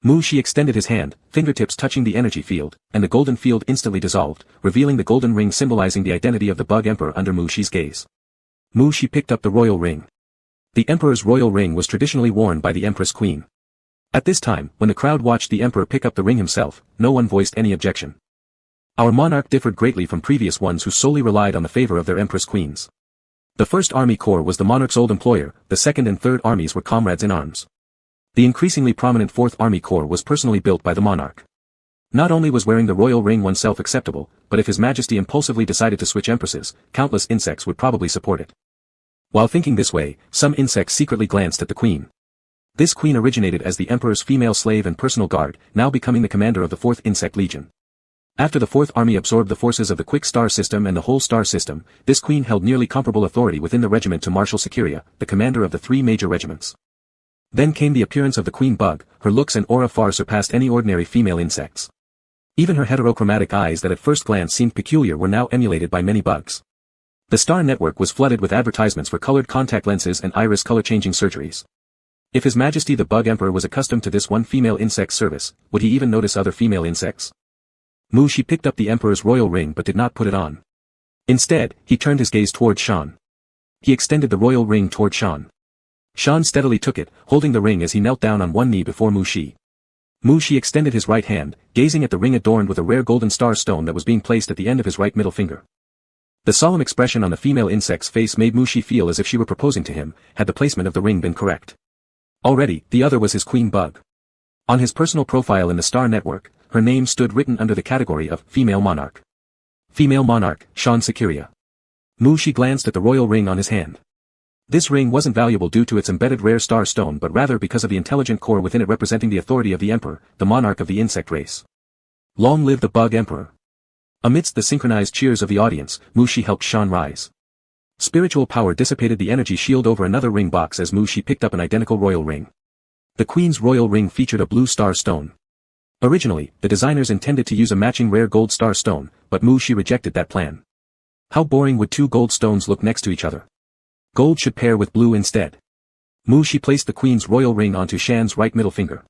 Mushi extended his hand, fingertips touching the energy field, and the golden field instantly dissolved, revealing the golden ring symbolizing the identity of the bug emperor under Mushi's gaze. Mushi picked up the royal ring. The emperor's royal ring was traditionally worn by the empress queen. At this time, when the crowd watched the emperor pick up the ring himself, no one voiced any objection. Our monarch differed greatly from previous ones who solely relied on the favor of their empress queens. The 1st Army Corps was the monarch's old employer, the 2nd and 3rd armies were comrades in arms. The increasingly prominent 4th Army Corps was personally built by the monarch. Not only was wearing the royal ring oneself acceptable, but if His Majesty impulsively decided to switch empresses, countless insects would probably support it. While thinking this way, some insects secretly glanced at the queen. This queen originated as the emperor's female slave and personal guard, now becoming the commander of the 4th Insect Legion. After the Fourth Army absorbed the forces of the Quick Star System and the whole star system, this queen held nearly comparable authority within the regiment to Marshal Securia, the commander of the 3 major regiments. Then came the appearance of the queen bug. Her looks and aura far surpassed any ordinary female insects. Even her heterochromatic eyes that at first glance seemed peculiar were now emulated by many bugs. The star network was flooded with advertisements for colored contact lenses and iris color-changing surgeries. If His Majesty the Bug Emperor was accustomed to this one female insect service, would he even notice other female insects? She picked up the Emperor's royal ring but did not put it on. Instead, he turned his gaze toward Shan. He extended the royal ring toward Shan. Shan steadily took it, holding the ring as he knelt down on one knee before Mushi. Mushi extended his right hand, gazing at the ring adorned with a rare golden star stone that was being placed at the end of his right middle finger. The solemn expression on the female insect's face made Mushi feel as if she were proposing to him, had the placement of the ring been correct. Already, the other was his queen bug. On his personal profile in the star network, her name stood written under the category of Female Monarch. Female Monarch, Shan Securia. Mushi glanced at the royal ring on his hand. This ring wasn't valuable due to its embedded rare star stone but rather because of the intelligent core within it representing the authority of the Emperor, the monarch of the insect race. Long live the Bug Emperor. Amidst the synchronized cheers of the audience, Mushi helped Shan rise. Spiritual power dissipated the energy shield over another ring box as Mushi picked up an identical royal ring. The Queen's royal ring featured a blue star stone. Originally, the designers intended to use a matching rare gold star stone, but Mushi rejected that plan. How boring would 2 gold stones look next to each other? Gold should pair with blue instead. Mushi placed the Queen's royal ring onto Shan's right middle finger.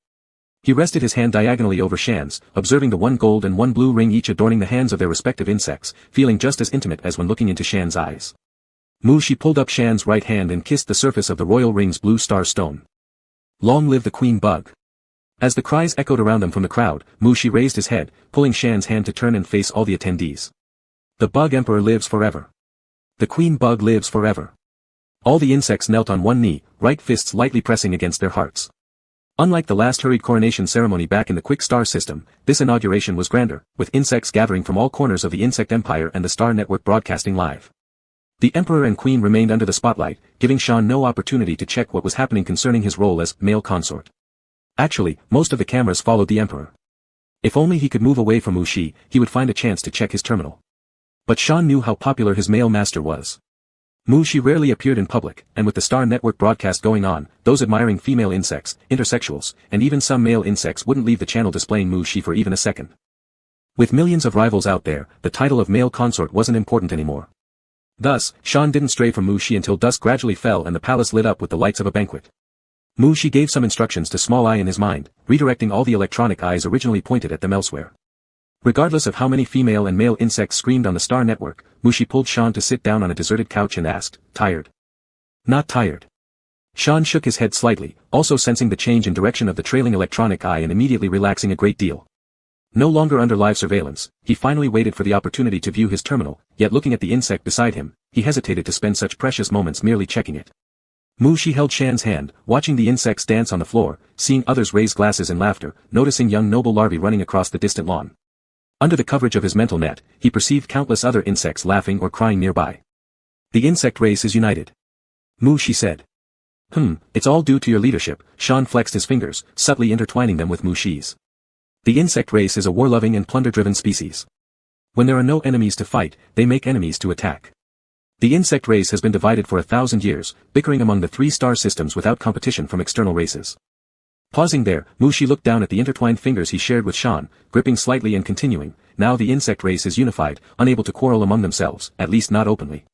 He rested his hand diagonally over Shan's, observing the 1 gold and 1 blue ring each adorning the hands of their respective insects, feeling just as intimate as when looking into Shan's eyes. Mushi pulled up Shan's right hand and kissed the surface of the royal ring's blue star stone. Long live the Queen Bug. As the cries echoed around them from the crowd, Mushi raised his head, pulling Shan's hand to turn and face all the attendees. The Bug Emperor lives forever. The Queen Bug lives forever. All the insects knelt on one knee, right fists lightly pressing against their hearts. Unlike the last hurried coronation ceremony back in the Quick Star System, this inauguration was grander, with insects gathering from all corners of the insect empire and the star network broadcasting live. The Emperor and Queen remained under the spotlight, giving Shan no opportunity to check what was happening concerning his role as male consort. Actually, most of the cameras followed the Emperor. If only he could move away from Mushi, he would find a chance to check his terminal. But Shan knew how popular his male master was. Mushi rarely appeared in public, and with the Star Network broadcast going on, those admiring female insects, intersexuals, and even some male insects wouldn't leave the channel displaying Mushi for even a second. With millions of rivals out there, the title of male consort wasn't important anymore. Thus, Shan didn't stray from Mushi until dusk gradually fell and the palace lit up with the lights of a banquet. Mushi gave some instructions to Small Eye in his mind, redirecting all the electronic eyes originally pointed at them elsewhere. Regardless of how many female and male insects screamed on the Star Network, Mushi pulled Shan to sit down on a deserted couch and asked, "Tired?" "Not tired." Shan shook his head slightly, also sensing the change in direction of the trailing electronic eye and immediately relaxing a great deal. No longer under live surveillance, he finally waited for the opportunity to view his terminal, yet looking at the insect beside him, he hesitated to spend such precious moments merely checking it. Mushi held Shan's hand, watching the insects dance on the floor, seeing others raise glasses in laughter, noticing young noble larvae running across the distant lawn. Under the coverage of his mental net, he perceived countless other insects laughing or crying nearby. The insect race is united. Mushi said. It's all due to your leadership. Shan flexed his fingers, subtly intertwining them with Mushi's. The insect race is a war-loving and plunder-driven species. When there are no enemies to fight, they make enemies to attack. The insect race has been divided for 1,000 years, bickering among the 3 star systems without competition from external races. Pausing there, Mushi looked down at the intertwined fingers he shared with Shan, gripping slightly and continuing, now the insect race is unified, unable to quarrel among themselves, at least not openly.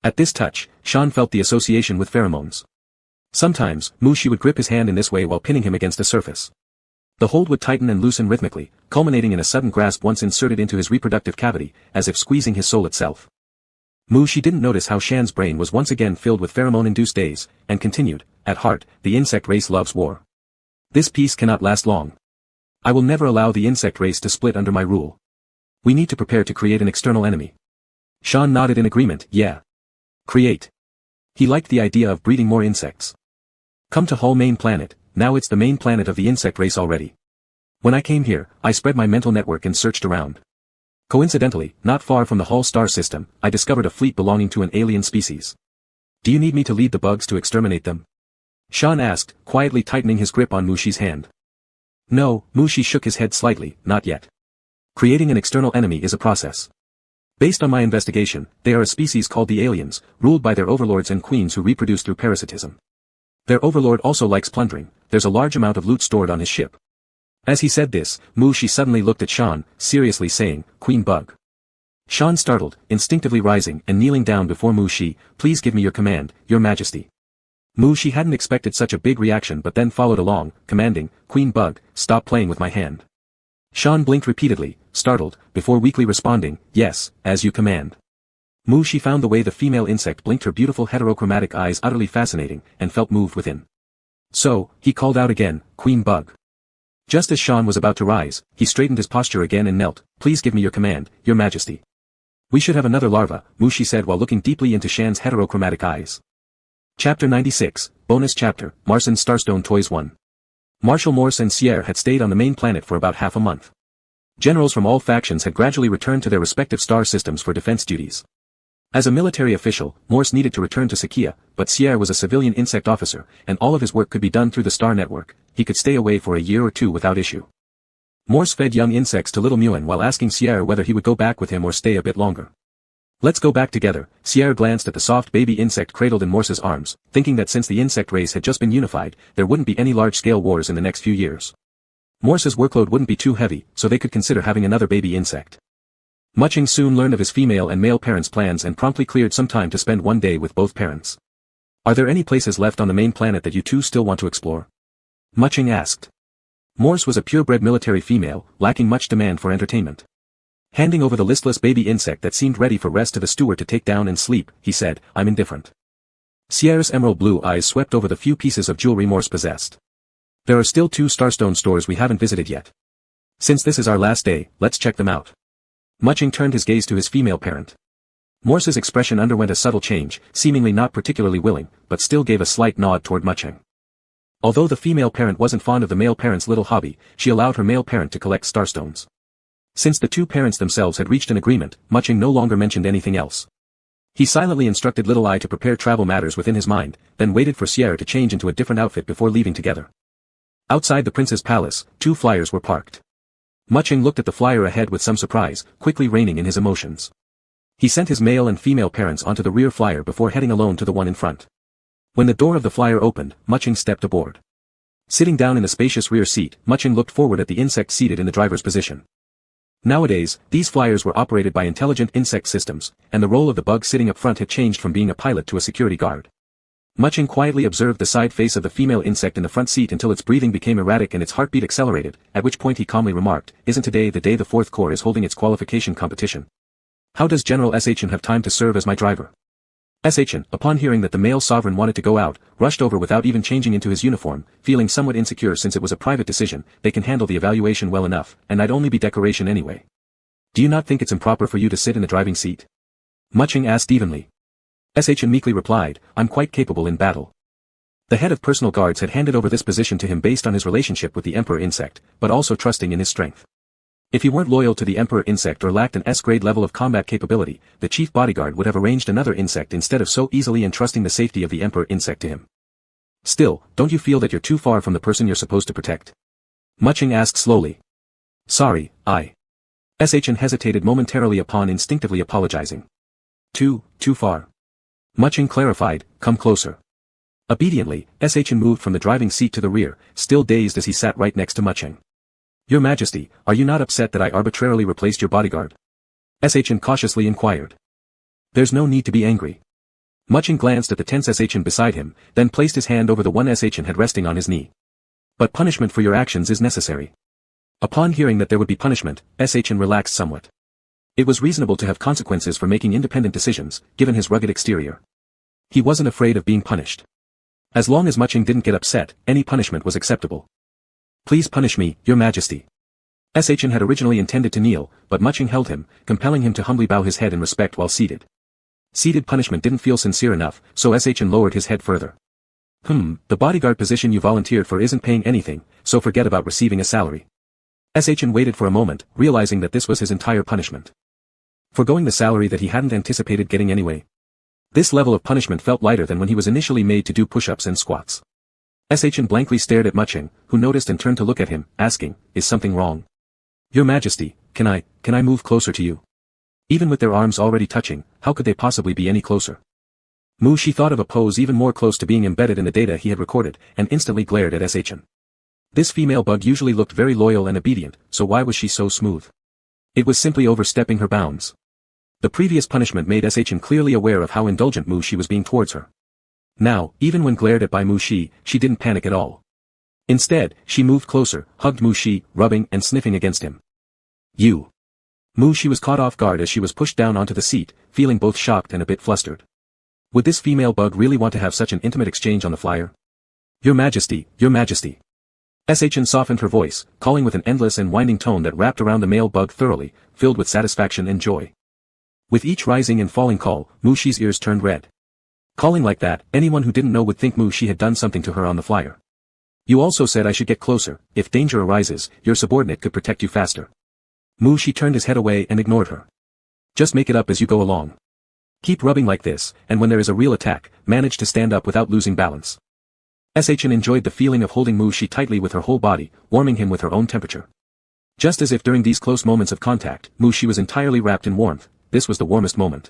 At this touch, Shan felt the association with pheromones. Sometimes, Mushi would grip his hand in this way while pinning him against a surface. The hold would tighten and loosen rhythmically, culminating in a sudden grasp once inserted into his reproductive cavity, as if squeezing his soul itself. Mushi didn't notice how Shan's brain was once again filled with pheromone-induced daze, and continued, at heart, the insect race loves war. This peace cannot last long. I will never allow the insect race to split under my rule. We need to prepare to create an external enemy. Shan nodded in agreement, yeah. Create. He liked the idea of breeding more insects. Come to Hull main planet, now it's the main planet of the insect race already. When I came here, I spread my mental network and searched around. Coincidentally, not far from the Hull star system, I discovered a fleet belonging to an alien species. Do you need me to lead the bugs to exterminate them? Shan asked, quietly tightening his grip on Mushi's hand. No, Mushi shook his head slightly, not yet. Creating an external enemy is a process. Based on my investigation, they are a species called the aliens, ruled by their overlords and queens who reproduce through parasitism. Their overlord also likes plundering, there's a large amount of loot stored on his ship. As he said this, She suddenly looked at Shan, seriously saying, Queen Bug. Shan startled, instinctively rising and kneeling down before She, please give me your command, your majesty. She hadn't expected such a big reaction but then followed along, commanding, Queen Bug, stop playing with my hand. Shan blinked repeatedly, startled, before weakly responding, yes, as you command. She found the way the female insect blinked her beautiful heterochromatic eyes utterly fascinating, and felt moved within. So, he called out again, Queen Bug. Just as Shan was about to rise, he straightened his posture again and knelt, please give me your command, your majesty. We should have another larva, She said while looking deeply into Shan's heterochromatic eyes. Chapter 96, Bonus Chapter, Mars and Starstone Toys 1. Marshal Morse and Sierre had stayed on the main planet for about half a month. Generals from all factions had gradually returned to their respective star systems for defense duties. As a military official, Morse needed to return to Sakia, but Sierre was a civilian insect officer, and all of his work could be done through the star network. He could stay away for a year or two without issue. Morse fed young insects to little Muon while asking Sierre whether he would go back with him or stay a bit longer. Let's go back together. Sierre glanced at the soft baby insect cradled in Morse's arms, thinking that since the insect race had just been unified, there wouldn't be any large-scale wars in the next few years. Morse's workload wouldn't be too heavy, so they could consider having another baby insect. Muching soon learned of his female and male parents' plans and promptly cleared some time to spend one day with both parents. Are there any places left on the main planet that you two still want to explore? Muching asked. Morse was a purebred military female, lacking much demand for entertainment. Handing over the listless baby insect that seemed ready for rest to the steward to take down and sleep, he said, I'm indifferent. Sierra's emerald blue eyes swept over the few pieces of jewelry Morse possessed. There are still 2 Starstone stores we haven't visited yet. Since this is our last day, let's check them out. Muching turned his gaze to his female parent. Morse's expression underwent a subtle change, seemingly not particularly willing, but still gave a slight nod toward Muching. Although the female parent wasn't fond of the male parent's little hobby, she allowed her male parent to collect starstones. Since the 2 parents themselves had reached an agreement, Muching no longer mentioned anything else. He silently instructed Little Eye to prepare travel matters within his mind, then waited for Sierra to change into a different outfit before leaving together. Outside the prince's palace, 2 flyers were parked. Muching looked at the flyer ahead with some surprise, quickly reining in his emotions. He sent his male and female parents onto the rear flyer before heading alone to the one in front. When the door of the flyer opened, Muching stepped aboard. Sitting down in the spacious rear seat, Muching looked forward at the insect seated in the driver's position. Nowadays, these flyers were operated by intelligent insect systems, and the role of the bug sitting up front had changed from being a pilot to a security guard. Muching quietly observed the side face of the female insect in the front seat until its breathing became erratic and its heartbeat accelerated, at which point he calmly remarked, isn't today the day the 4th Corps is holding its qualification competition? How does General Shan have time to serve as my driver? Shan, upon hearing that the male sovereign wanted to go out, rushed over without even changing into his uniform, feeling somewhat insecure since it was a private decision. They can handle the evaluation well enough, and I'd only be decoration anyway. Do you not think it's improper for you to sit in the driving seat? Muching asked evenly. Shan meekly replied, I'm quite capable in battle. The head of personal guards had handed over this position to him based on his relationship with the Emperor insect, but also trusting in his strength. If he weren't loyal to the Emperor insect or lacked an S-grade level of combat capability, the chief bodyguard would have arranged another insect instead of so easily entrusting the safety of the Emperor insect to him. Still, don't you feel that you're too far from the person you're supposed to protect? Muching asked slowly. Sorry, Shan hesitated momentarily upon instinctively apologizing. Too far. Muching clarified, come closer. Obediently, Shan moved from the driving seat to the rear, still dazed as he sat right next to Muching. Your Majesty, are you not upset that I arbitrarily replaced your bodyguard? Shan cautiously inquired. There's no need to be angry. Muching glanced at the tense Shan beside him, then placed his hand over the one Shan had resting on his knee. But punishment for your actions is necessary. Upon hearing that there would be punishment, Shan relaxed somewhat. It was reasonable to have consequences for making independent decisions, given his rugged exterior. He wasn't afraid of being punished. As long as Muching didn't get upset, any punishment was acceptable. Please punish me, Your Majesty. Shan had originally intended to kneel, but Muching held him, compelling him to humbly bow his head in respect while seated. Seated punishment didn't feel sincere enough, so Shan lowered his head further. The bodyguard position you volunteered for isn't paying anything, so forget about receiving a salary. Shan waited for a moment, realizing that this was his entire punishment. Foregoing the salary that he hadn't anticipated getting anyway. This level of punishment felt lighter than when he was initially made to do push-ups and squats. Shan blankly stared at Muching, who noticed and turned to look at him, asking, is something wrong? Your Majesty, can I move closer to you? Even with their arms already touching, how could they possibly be any closer? She thought of a pose even more close to being embedded in the data he had recorded, and instantly glared at Shin. This female bug usually looked very loyal and obedient, so why was she so smooth? It was simply overstepping her bounds. The previous punishment made Shin clearly aware of how indulgent Shi was being towards her. Now, even when glared at by she didn't panic at all. Instead, she moved closer, hugged Shi, rubbing and sniffing against him. You. She was caught off guard as she was pushed down onto the seat, feeling both shocked and a bit flustered. Would this female bug really want to have such an intimate exchange on the flyer? Your Majesty, Your Majesty. Shin softened her voice, calling with an endless and winding tone that wrapped around the male bug thoroughly, filled with satisfaction and joy. With each rising and falling call, Shi's ears turned red. Calling like that, anyone who didn't know would think Shi had done something to her on the flyer. You also said I should get closer. If danger arises, your subordinate could protect you faster. Shi turned his head away and ignored her. Just make it up as you go along. Keep rubbing like this, and when there is a real attack, manage to stand up without losing balance. Shin enjoyed the feeling of holding Shi tightly with her whole body, warming him with her own temperature. Just as if during these close moments of contact, Shi was entirely wrapped in warmth, this was the warmest moment.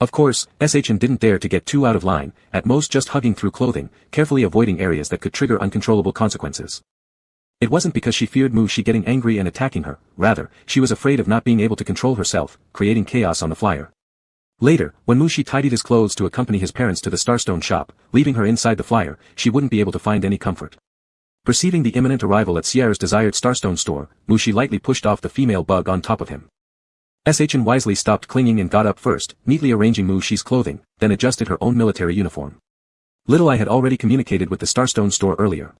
Of course, Shin didn't dare to get too out of line, at most just hugging through clothing, carefully avoiding areas that could trigger uncontrollable consequences. It wasn't because she feared Shi getting angry and attacking her, rather, she was afraid of not being able to control herself, creating chaos on the flyer. Later, when Shi tidied his clothes to accompany his parents to the Starstone shop, leaving her inside the flyer, she wouldn't be able to find any comfort. Perceiving the imminent arrival at Sierra's desired Starstone store, Shi lightly pushed off the female bug on top of him. Shin wisely stopped clinging and got up first, neatly arranging Shi's clothing, then adjusted her own military uniform. Little I had already communicated with the Starstone store earlier.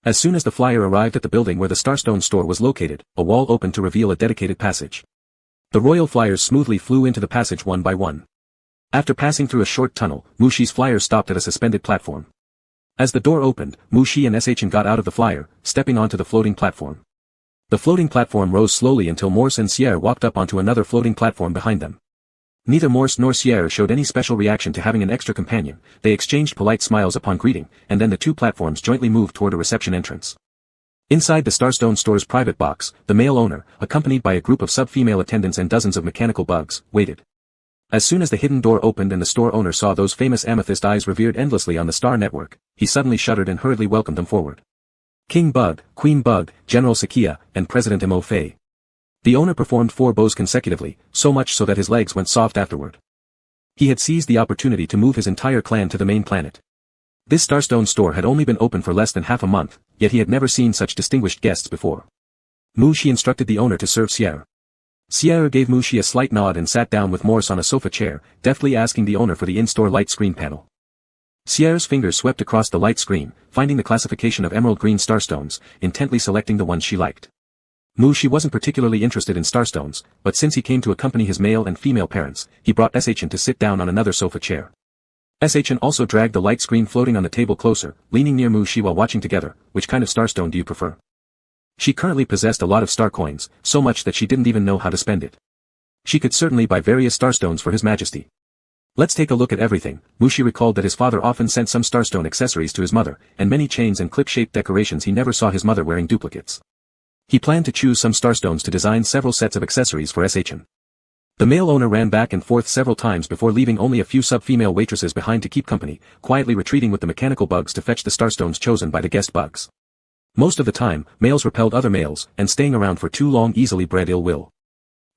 As soon as the flyer arrived at the building where the Starstone store was located, a wall opened to reveal a dedicated passage. The royal flyers smoothly flew into the passage one by one. After passing through a short tunnel, Shi's flyer stopped at a suspended platform. As the door opened, Shi and Shin got out of the flyer, stepping onto the floating platform. The floating platform rose slowly until Morse and Sierra walked up onto another floating platform behind them. Neither Morse nor Sierra showed any special reaction to having an extra companion, they exchanged polite smiles upon greeting, and then the two platforms jointly moved toward a reception entrance. Inside the Starstone store's private box, the male owner, accompanied by a group of sub-female attendants and dozens of mechanical bugs, waited. As soon as the hidden door opened and the store owner saw those famous amethyst eyes revered endlessly on the Star Network, he suddenly shuddered and hurriedly welcomed them forward. King Bug, Queen Bug, General Sakia, and President Mo Fei. The owner performed 4 bows consecutively, so much so that his legs went soft afterward. He had seized the opportunity to move his entire clan to the main planet. This Starstone store had only been open for less than half a month, yet he had never seen such distinguished guests before. Shi instructed the owner to serve Sierra. Sierra gave Shi a slight nod and sat down with Morse on a sofa chair, deftly asking the owner for the in-store light screen panel. Sierra's fingers swept across the light screen, finding the classification of emerald green starstones, intently selecting the ones she liked. Shi wasn't particularly interested in starstones, but since he came to accompany his male and female parents, he brought Shin to sit down on another sofa chair. Shin also dragged the light screen floating on the table closer, leaning near Shi while watching together. Which kind of starstone do you prefer? She currently possessed a lot of star coins, so much that she didn't even know how to spend it. She could certainly buy various starstones for His Majesty. Let's take a look at everything. Shi recalled that his father often sent some starstone accessories to his mother, and many chains and clip-shaped decorations he never saw his mother wearing duplicates. He planned to choose some starstones to design several sets of accessories for Shin. The male owner ran back and forth several times before leaving only a few sub-female waitresses behind to keep company, quietly retreating with the mechanical bugs to fetch the starstones chosen by the guest bugs. Most of the time, males repelled other males, and staying around for too long easily bred ill will.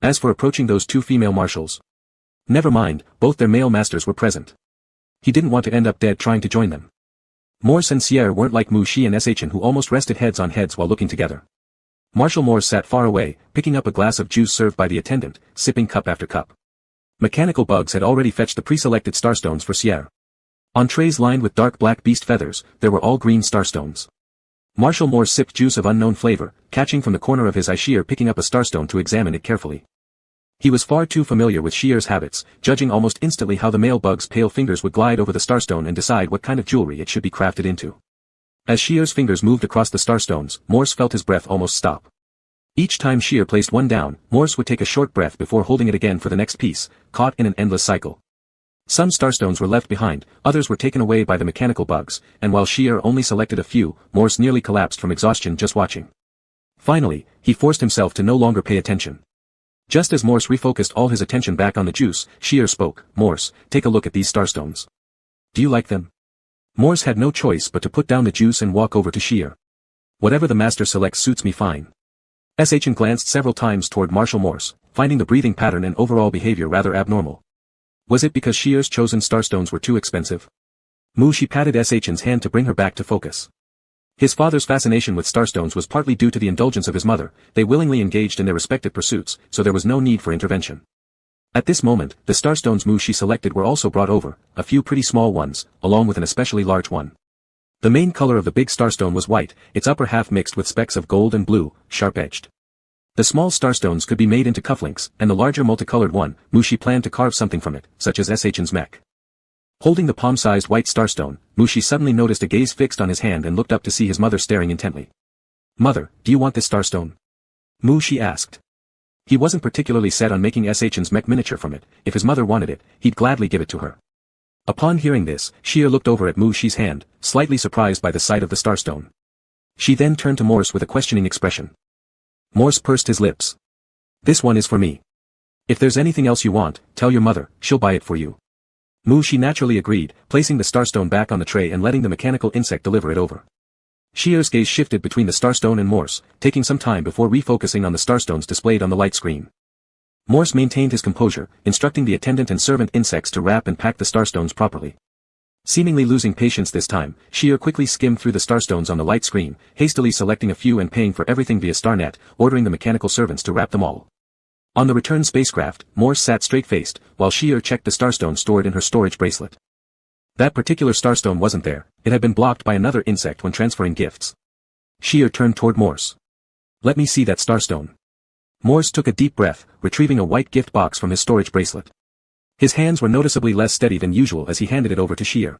As for approaching those 2 female marshals, never mind, both their male masters were present. He didn't want to end up dead trying to join them. Morse and Sierra weren't like Shi and Shin who almost rested heads on heads while looking together. Marshal Morse sat far away, picking up a glass of juice served by the attendant, sipping cup after cup. Mechanical bugs had already fetched the pre-selected starstones for Sierra. On trays lined with dark black beast feathers, there were all green starstones. Marshal Morse sipped juice of unknown flavor, catching from the corner of his eye Sheer picking up a starstone to examine it carefully. He was far too familiar with Sheer's habits, judging almost instantly how the male bug's pale fingers would glide over the starstone and decide what kind of jewelry it should be crafted into. As Sheer's fingers moved across the starstones, Morse felt his breath almost stop. Each time Sheer placed one down, Morse would take a short breath before holding it again for the next piece, caught in an endless cycle. Some starstones were left behind, others were taken away by the mechanical bugs, and while Sheer only selected a few, Morse nearly collapsed from exhaustion just watching. Finally, he forced himself to no longer pay attention. Just as Morse refocused all his attention back on the juice, Shear spoke, "Morse, take a look at these starstones. Do you like them?" Morse had no choice but to put down the juice and walk over to Shear. "Whatever the master selects suits me fine." Sachin glanced several times toward Marshal Morse, finding the breathing pattern and overall behavior rather abnormal. Was it because Shear's chosen starstones were too expensive? She patted Sachin's hand to bring her back to focus. His father's fascination with starstones was partly due to the indulgence of his mother. They willingly engaged in their respective pursuits, so there was no need for intervention. At this moment, the starstones she selected were also brought over, a few pretty small ones, along with an especially large one. The main color of the big starstone was white, its upper half mixed with specks of gold and blue, sharp-edged. The small starstones could be made into cufflinks, and the larger multicolored one, she planned to carve something from it, such as Sachin's mech. Holding the palm-sized white starstone, Mushi suddenly noticed a gaze fixed on his hand and looked up to see his mother staring intently. "Mother, do you want this starstone?" Mushi asked. He wasn't particularly set on making Sachin's mech miniature from it. If his mother wanted it, he'd gladly give it to her. Upon hearing this, Shear looked over at Mushi's hand, slightly surprised by the sight of the starstone. She then turned to Morse with a questioning expression. Morse pursed his lips. "This one is for me. If there's anything else you want, tell your mother, she'll buy it for you." Mushi naturally agreed, placing the starstone back on the tray and letting the mechanical insect deliver it over. Shear's gaze shifted between the starstone and Morse, taking some time before refocusing on the starstones displayed on the light screen. Morse maintained his composure, instructing the attendant and servant insects to wrap and pack the starstones properly. Seemingly losing patience this time, Shear quickly skimmed through the starstones on the light screen, hastily selecting a few and paying for everything via StarNet, ordering the mechanical servants to wrap them all. On the return spacecraft, Morse sat straight-faced, while Shear checked the starstone stored in her storage bracelet. That particular starstone wasn't there, it had been blocked by another insect when transferring gifts. Shear turned toward Morse. "Let me see that starstone." Morse took a deep breath, retrieving a white gift box from his storage bracelet. His hands were noticeably less steady than usual as he handed it over to Shear.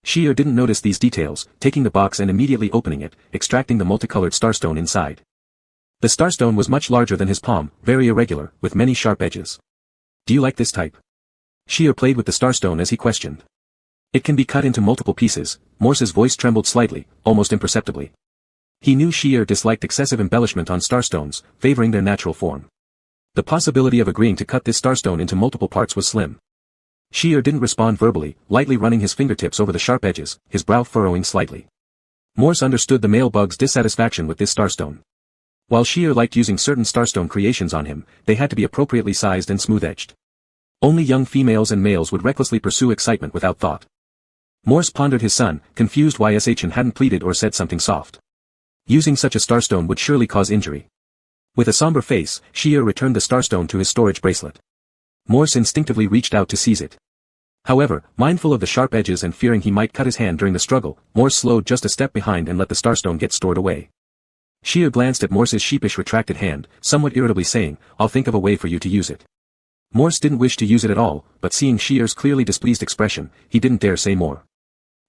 Shear didn't notice these details, taking the box and immediately opening it, extracting the multicolored starstone inside. The starstone was much larger than his palm, very irregular, with many sharp edges. "Do you like this type?" Shear played with the starstone as he questioned. "It can be cut into multiple pieces." Morse's voice trembled slightly, almost imperceptibly. He knew Shear disliked excessive embellishment on starstones, favoring their natural form. The possibility of agreeing to cut this starstone into multiple parts was slim. Shear didn't respond verbally, lightly running his fingertips over the sharp edges, his brow furrowing slightly. Morse understood the male bug's dissatisfaction with this starstone. While Shear liked using certain starstone creations on him, they had to be appropriately sized and smooth-edged. Only young females and males would recklessly pursue excitement without thought. Morse pondered his son, confused why Sachin hadn't pleaded or said something soft. Using such a starstone would surely cause injury. With a somber face, Shear returned the starstone to his storage bracelet. Morse instinctively reached out to seize it. However, mindful of the sharp edges and fearing he might cut his hand during the struggle, Morse slowed just a step behind and let the starstone get stored away. Shear glanced at Morse's sheepish retracted hand, somewhat irritably saying, "I'll think of a way for you to use it." Morse didn't wish to use it at all, but seeing Shear's clearly displeased expression, he didn't dare say more.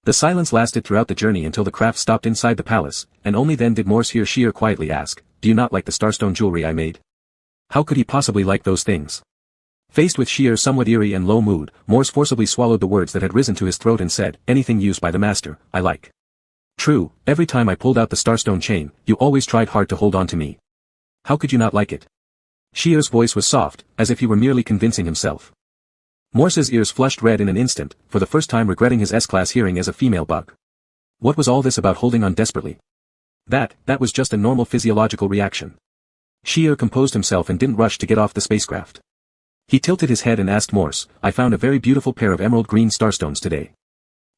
The silence lasted throughout the journey until the craft stopped inside the palace, and only then did Morse hear Shear quietly ask, "Do you not like the starstone jewelry I made?" How could he possibly like those things? Faced with Shear's somewhat eerie and low mood, Morse forcibly swallowed the words that had risen to his throat and said, "Anything used by the master, I like. True, every time I pulled out the starstone chain, you always tried hard to hold on to me. How could you not like it?" Shear's voice was soft, as if he were merely convincing himself. Morse's ears flushed red in an instant, for the first time regretting his S-class hearing as a female bug. What was all this about holding on desperately? That was just a normal physiological reaction. Shear composed himself and didn't rush to get off the spacecraft. He tilted his head and asked Morse, "I found a very beautiful pair of emerald green starstones today.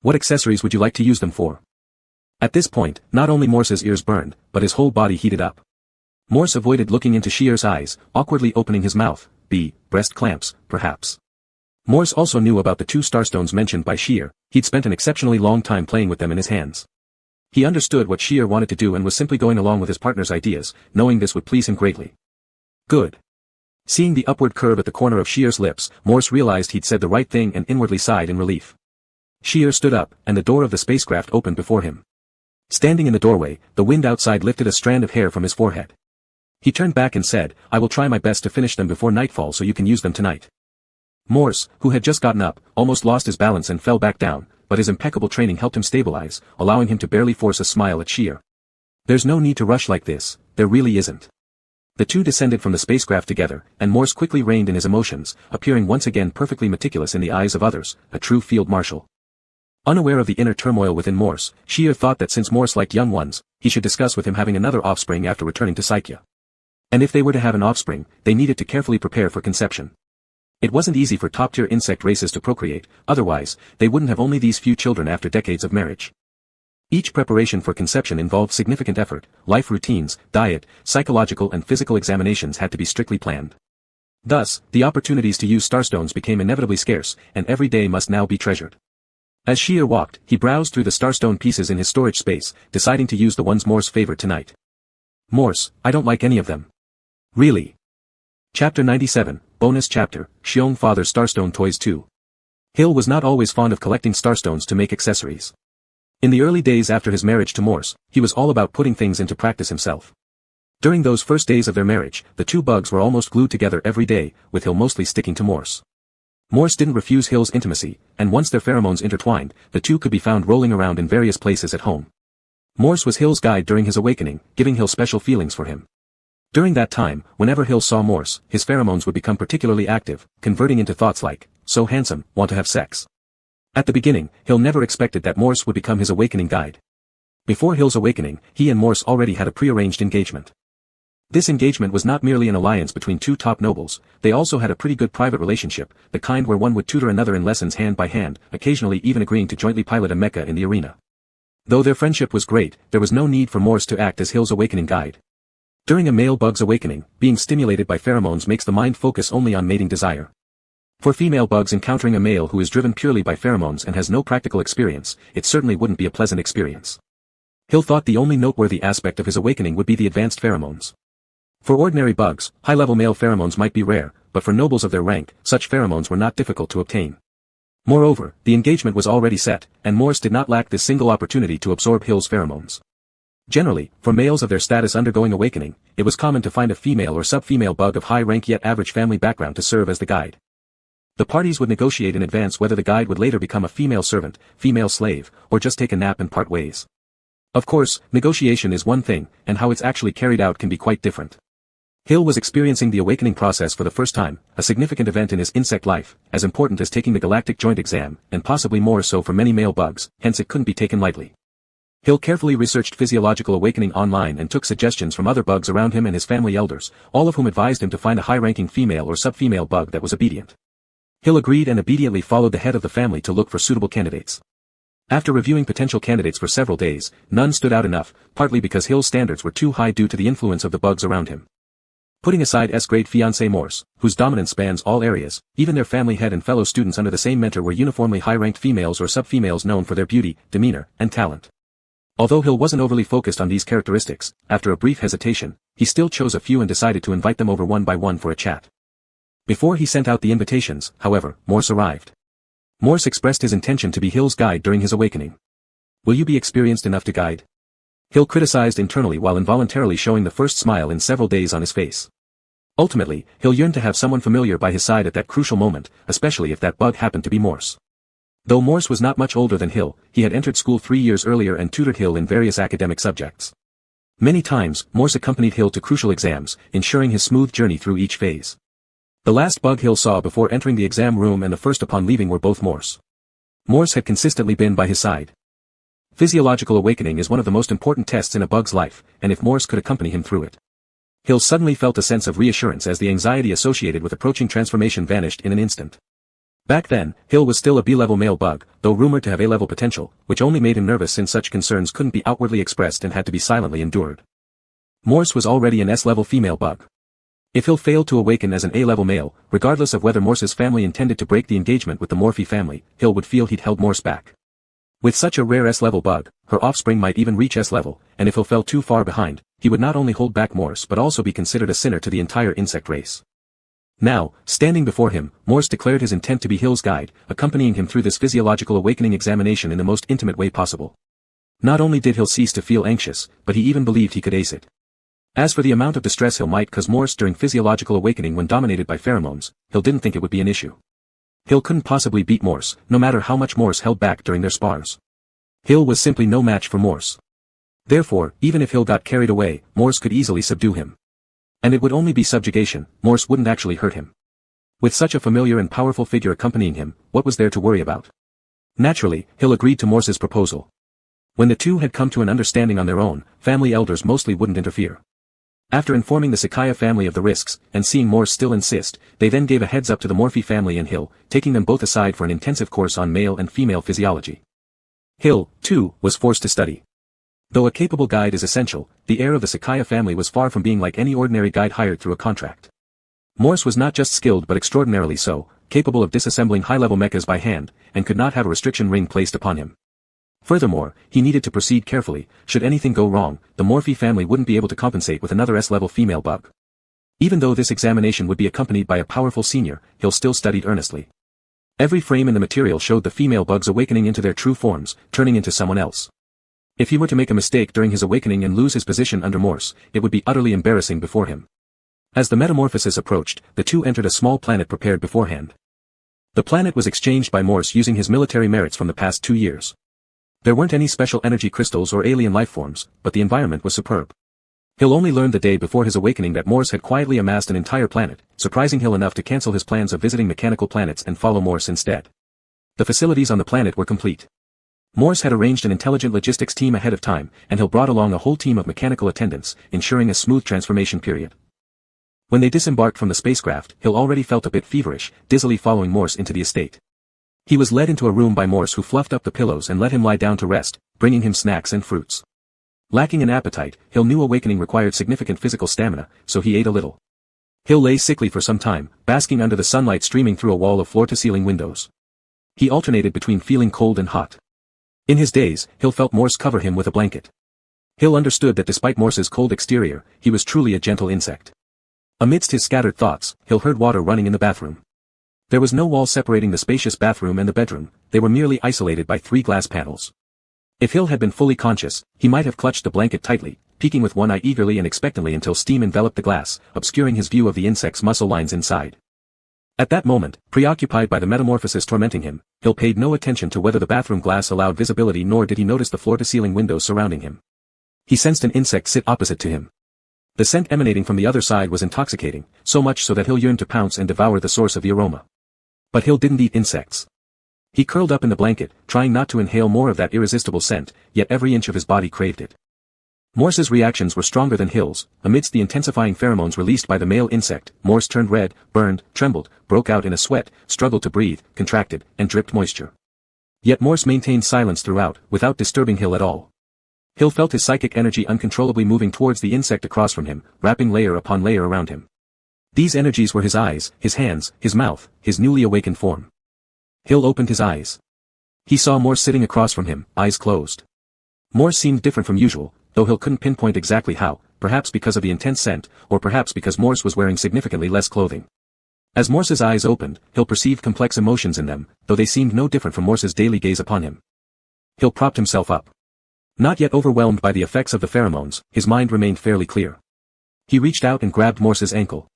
What accessories would you like to use them for?" At this point, not only Morse's ears burned, but his whole body heated up. Morse avoided looking into Shear's eyes, awkwardly opening his mouth. Breast clamps, perhaps. Morse also knew about the two starstones mentioned by Shear. He'd spent an exceptionally long time playing with them in his hands. He understood what Shear wanted to do and was simply going along with his partner's ideas, knowing this would please him greatly. Good. Seeing the upward curve at the corner of Shear's lips, Morse realized he'd said the right thing and inwardly sighed in relief. Shear stood up, and the door of the spacecraft opened before him. Standing in the doorway, the wind outside lifted a strand of hair from his forehead. He turned back and said, "I will try my best to finish them before nightfall so you can use them tonight." Morse, who had just gotten up, almost lost his balance and fell back down, but his impeccable training helped him stabilize, allowing him to barely force a smile at Shear. There's no need to rush like this, there really isn't. The two descended from the spacecraft together, and Morse quickly reined in his emotions, appearing once again perfectly meticulous in the eyes of others, a true field marshal. Unaware of the inner turmoil within Morse, Shear thought that since Morse liked young ones, he should discuss with him having another offspring after returning to Psyche. And if they were to have an offspring, they needed to carefully prepare for conception. It wasn't easy for top-tier insect races to procreate, otherwise, they wouldn't have only these few children after decades of marriage. Each preparation for conception involved significant effort, life routines, diet, psychological and physical examinations had to be strictly planned. Thus, the opportunities to use starstones became inevitably scarce, and every day must now be treasured. As Shear walked, he browsed through the starstone pieces in his storage space, deciding to use the ones Morse favored tonight. Morse, I don't like any of them. Really? Chapter 97, Bonus Chapter, Xiong Father's Starstone Toys 2. Hill was not always fond of collecting starstones to make accessories. In the early days after his marriage to Morse, he was all about putting things into practice himself. During those first days of their marriage, the two bugs were almost glued together every day, with Hill mostly sticking to Morse. Morse didn't refuse Hill's intimacy, and once their pheromones intertwined, the two could be found rolling around in various places at home. Morse was Hill's guide during his awakening, giving Hill special feelings for him. During that time, whenever Hill saw Morse, his pheromones would become particularly active, converting into thoughts like, so handsome, want to have sex. At the beginning, Hill never expected that Morse would become his awakening guide. Before Hill's awakening, he and Morse already had a prearranged engagement. This engagement was not merely an alliance between two top nobles, they also had a pretty good private relationship, the kind where one would tutor another in lessons hand by hand, occasionally even agreeing to jointly pilot a mecha in the arena. Though their friendship was great, there was no need for Morse to act as Hill's awakening guide. During a male bug's awakening, being stimulated by pheromones makes the mind focus only on mating desire. For female bugs encountering a male who is driven purely by pheromones and has no practical experience, it certainly wouldn't be a pleasant experience. Hill thought the only noteworthy aspect of his awakening would be the advanced pheromones. For ordinary bugs, high-level male pheromones might be rare, but for nobles of their rank, such pheromones were not difficult to obtain. Moreover, the engagement was already set, and Morse did not lack this single opportunity to absorb Hill's pheromones. Generally, for males of their status undergoing awakening, it was common to find a female or sub-female bug of high rank yet average family background to serve as the guide. The parties would negotiate in advance whether the guide would later become a female servant, female slave, or just take a nap and part ways. Of course, negotiation is one thing, and how it's actually carried out can be quite different. Hill was experiencing the awakening process for the first time, a significant event in his insect life, as important as taking the galactic joint exam, and possibly more so for many male bugs, hence it couldn't be taken lightly. Hill carefully researched physiological awakening online and took suggestions from other bugs around him and his family elders, all of whom advised him to find a high-ranking female or sub-female bug that was obedient. Hill agreed and obediently followed the head of the family to look for suitable candidates. After reviewing potential candidates for several days, none stood out enough, partly because Hill's standards were too high due to the influence of the bugs around him. Putting aside S-grade fiancé Morse, whose dominance spans all areas, even their family head and fellow students under the same mentor were uniformly high-ranked females or sub-females known for their beauty, demeanor, and talent. Although Hill wasn't overly focused on these characteristics, after a brief hesitation, he still chose a few and decided to invite them over one by one for a chat. Before he sent out the invitations, however, Morse arrived. Morse expressed his intention to be Hill's guide during his awakening. Will you be experienced enough to guide? Hill criticized internally while involuntarily showing the first smile in several days on his face. Ultimately, Hill yearned to have someone familiar by his side at that crucial moment, especially if that bug happened to be Morse. Though Morse was not much older than Hill, he had entered school 3 years earlier and tutored Hill in various academic subjects. Many times, Morse accompanied Hill to crucial exams, ensuring his smooth journey through each phase. The last bug Hill saw before entering the exam room and the first upon leaving were both Morse. Morse had consistently been by his side. Physiological awakening is one of the most important tests in a bug's life, and if Morse could accompany him through it. Hill suddenly felt a sense of reassurance as the anxiety associated with approaching transformation vanished in an instant. Back then, Hill was still a B-level male bug, though rumored to have A-level potential, which only made him nervous since such concerns couldn't be outwardly expressed and had to be silently endured. Morse was already an S-level female bug. If Hill failed to awaken as an A-level male, regardless of whether Morse's family intended to break the engagement with the Morphe family, Hill would feel he'd held Morse back. With such a rare S-level bug, her offspring might even reach S-level, and if Hill fell too far behind, he would not only hold back Morse but also be considered a sinner to the entire insect race. Now, standing before him, Morse declared his intent to be Hill's guide, accompanying him through this physiological awakening examination in the most intimate way possible. Not only did Hill cease to feel anxious, but he even believed he could ace it. As for the amount of distress Hill might cause Morse during physiological awakening when dominated by pheromones, Hill didn't think it would be an issue. Hill couldn't possibly beat Morse, no matter how much Morse held back during their spars. Hill was simply no match for Morse. Therefore, even if Hill got carried away, Morse could easily subdue him. And it would only be subjugation, Morse wouldn't actually hurt him. With such a familiar and powerful figure accompanying him, what was there to worry about? Naturally, Hill agreed to Morse's proposal. When the two had come to an understanding on their own, family elders mostly wouldn't interfere. After informing the Sakaya family of the risks, and seeing Morse still insist, they then gave a heads up to the Morphy family and Hill, taking them both aside for an intensive course on male and female physiology. Hill, too, was forced to study. Though a capable guide is essential, the heir of the Sakaya family was far from being like any ordinary guide hired through a contract. Morse was not just skilled but extraordinarily so, capable of disassembling high-level mechas by hand, and could not have a restriction ring placed upon him. Furthermore, he needed to proceed carefully. Should anything go wrong, the Morphy family wouldn't be able to compensate with another S-level female bug. Even though this examination would be accompanied by a powerful senior, Hill still studied earnestly. Every frame in the material showed the female bugs awakening into their true forms, turning into someone else. If he were to make a mistake during his awakening and lose his position under Morse, it would be utterly embarrassing before him. As the metamorphosis approached, the two entered a small planet prepared beforehand. The planet was exchanged by Morse using his military merits from the past 2 years. There weren't any special energy crystals or alien lifeforms, but the environment was superb. Hill only learned the day before his awakening that Morse had quietly amassed an entire planet, surprising Hill enough to cancel his plans of visiting mechanical planets and follow Morse instead. The facilities on the planet were complete. Morse had arranged an intelligent logistics team ahead of time, and Hill brought along a whole team of mechanical attendants, ensuring a smooth transformation period. When they disembarked from the spacecraft, Hill already felt a bit feverish, dizzily following Morse into the estate. He was led into a room by Morse, who fluffed up the pillows and let him lie down to rest, bringing him snacks and fruits. Lacking an appetite, Hill knew awakening required significant physical stamina, so he ate a little. Hill lay sickly for some time, basking under the sunlight streaming through a wall of floor-to-ceiling windows. He alternated between feeling cold and hot. In his daze, Hill felt Morse cover him with a blanket. Hill understood that despite Morse's cold exterior, he was truly a gentle insect. Amidst his scattered thoughts, Hill heard water running in the bathroom. There was no wall separating the spacious bathroom and the bedroom, they were merely isolated by 3 glass panels. If Hill had been fully conscious, he might have clutched the blanket tightly, peeking with one eye eagerly and expectantly until steam enveloped the glass, obscuring his view of the insect's muscle lines inside. At that moment, preoccupied by the metamorphosis tormenting him, Hill paid no attention to whether the bathroom glass allowed visibility, nor did he notice the floor-to-ceiling windows surrounding him. He sensed an insect sit opposite to him. The scent emanating from the other side was intoxicating, so much so that Hill yearned to pounce and devour the source of the aroma. But Hill didn't eat insects. He curled up in the blanket, trying not to inhale more of that irresistible scent, yet every inch of his body craved it. Morse's reactions were stronger than Hill's. Amidst the intensifying pheromones released by the male insect, Morse turned red, burned, trembled, broke out in a sweat, struggled to breathe, contracted, and dripped moisture. Yet Morse maintained silence throughout, without disturbing Hill at all. Hill felt his psychic energy uncontrollably moving towards the insect across from him, wrapping layer upon layer around him. These energies were his eyes, his hands, his mouth, his newly awakened form. Hill opened his eyes. He saw Morse sitting across from him, eyes closed. Morse seemed different from usual, though Hill couldn't pinpoint exactly how, perhaps because of the intense scent, or perhaps because Morse was wearing significantly less clothing. As Morse's eyes opened, Hill perceived complex emotions in them, though they seemed no different from Morse's daily gaze upon him. Hill propped himself up. Not yet overwhelmed by the effects of the pheromones, his mind remained fairly clear. He reached out and grabbed Morse's ankle.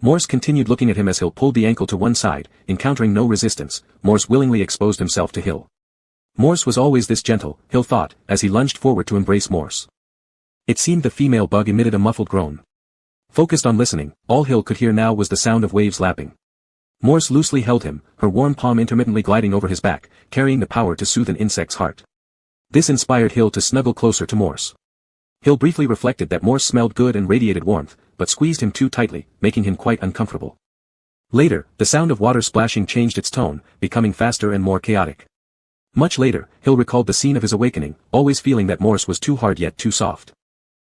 Morse continued looking at him as Hill pulled the ankle to one side, encountering no resistance. Morse willingly exposed himself to Hill. Morse was always this gentle, Hill thought, as he lunged forward to embrace Morse. It seemed the female bug emitted a muffled groan. Focused on listening, all Hill could hear now was the sound of waves lapping. Morse loosely held him, her warm palm intermittently gliding over his back, carrying the power to soothe an insect's heart. This inspired Hill to snuggle closer to Morse. Hill briefly reflected that Morse smelled good and radiated warmth, but squeezed him too tightly, making him quite uncomfortable. Later, the sound of water splashing changed its tone, becoming faster and more chaotic. Much later, Hill recalled the scene of his awakening, always feeling that Morse was too hard yet too soft.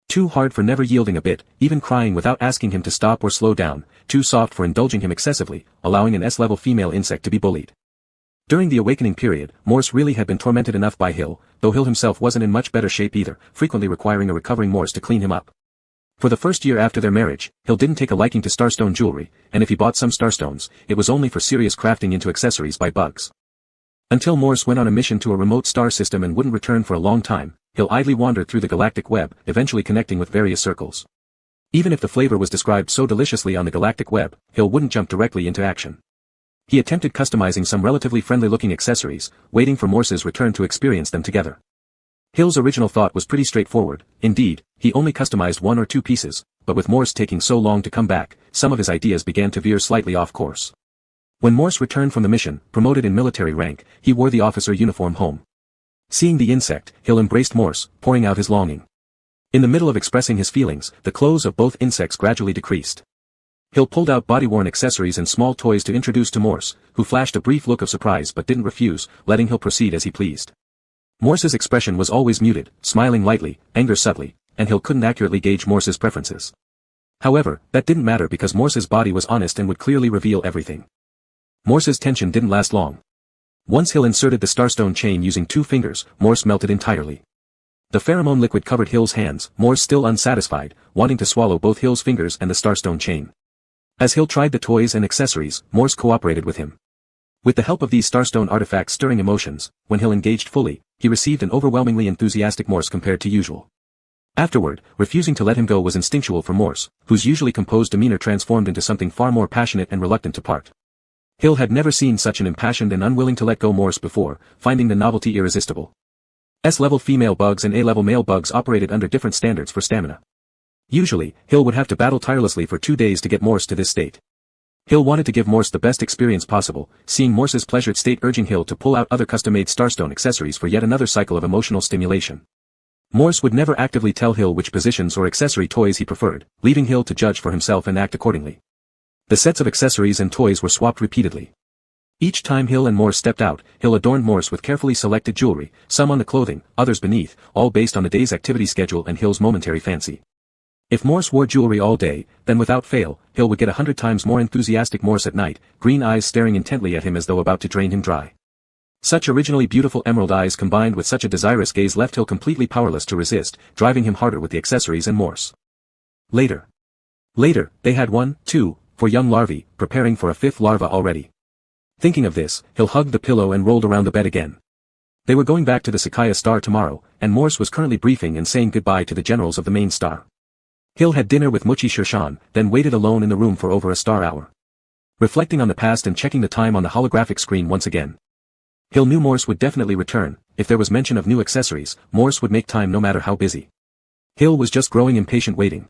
Too hard for never yielding a bit, even crying without asking him to stop or slow down, too soft for indulging him excessively, allowing an S-level female insect to be bullied. During the awakening period, Morse really had been tormented enough by Hill, though Hill himself wasn't in much better shape either, frequently requiring a recovering Morse to clean him up. For the first year after their marriage, Hill didn't take a liking to starstone jewelry, and if he bought some starstones, it was only for serious crafting into accessories by bugs. Until Morse went on a mission to a remote star system and wouldn't return for a long time, Hill idly wandered through the galactic web, eventually connecting with various circles. Even if the flavor was described so deliciously on the galactic web, Hill wouldn't jump directly into action. He attempted customizing some relatively friendly-looking accessories, waiting for Morse's return to experience them together. Hill's original thought was pretty straightforward. Indeed, he only customized 1 or 2 pieces, but with Morse taking so long to come back, some of his ideas began to veer slightly off course. When Morse returned from the mission, promoted in military rank, he wore the officer uniform home. Seeing the insect, Hill embraced Morse, pouring out his longing. In the middle of expressing his feelings, the clothes of both insects gradually decreased. Hill pulled out body-worn accessories and small toys to introduce to Morse, who flashed a brief look of surprise but didn't refuse, letting Hill proceed as he pleased. Morse's expression was always muted, smiling lightly, anger subtly, and Hill couldn't accurately gauge Morse's preferences. However, that didn't matter because Morse's body was honest and would clearly reveal everything. Morse's tension didn't last long. Once Hill inserted the starstone chain using 2 fingers, Morse melted entirely. The pheromone liquid covered Hill's hands, Morse still unsatisfied, wanting to swallow both Hill's fingers and the starstone chain. As Hill tried the toys and accessories, Morse cooperated with him. With the help of these starstone artifacts stirring emotions, when Hill engaged fully, he received an overwhelmingly enthusiastic Morse compared to usual. Afterward, refusing to let him go was instinctual for Morse, whose usually composed demeanor transformed into something far more passionate and reluctant to part. Hill had never seen such an impassioned and unwilling to let go Morse before, finding the novelty irresistible. S-level female bugs and A-level male bugs operated under different standards for stamina. Usually, Hill would have to battle tirelessly for 2 days to get Morse to this state. Hill wanted to give Morse the best experience possible, seeing Morse's pleasured state urging Hill to pull out other custom-made starstone accessories for yet another cycle of emotional stimulation. Morse would never actively tell Hill which positions or accessory toys he preferred, leaving Hill to judge for himself and act accordingly. The sets of accessories and toys were swapped repeatedly. Each time Hill and Morse stepped out, Hill adorned Morse with carefully selected jewelry, some on the clothing, others beneath, all based on the day's activity schedule and Hill's momentary fancy. If Morse wore jewelry all day, then without fail, Hill would get 100 times more enthusiastic Morse at night, green eyes staring intently at him as though about to drain him dry. Such originally beautiful emerald eyes combined with such a desirous gaze left Hill completely powerless to resist, driving him harder with the accessories and Morse. Later, they had 1, 2, 4 young larvae, preparing for a 5th larva already. Thinking of this, Hill hugged the pillow and rolled around the bed again. They were going back to the Sakaya star tomorrow, and Morse was currently briefing and saying goodbye to the generals of the main star. Hill had dinner with Muchi Shirshan, then waited alone in the room for over a star hour. Reflecting on the past and checking the time on the holographic screen once again. Hill knew Morse would definitely return. If there was mention of new accessories, Morse would make time no matter how busy. Hill was just growing impatient waiting.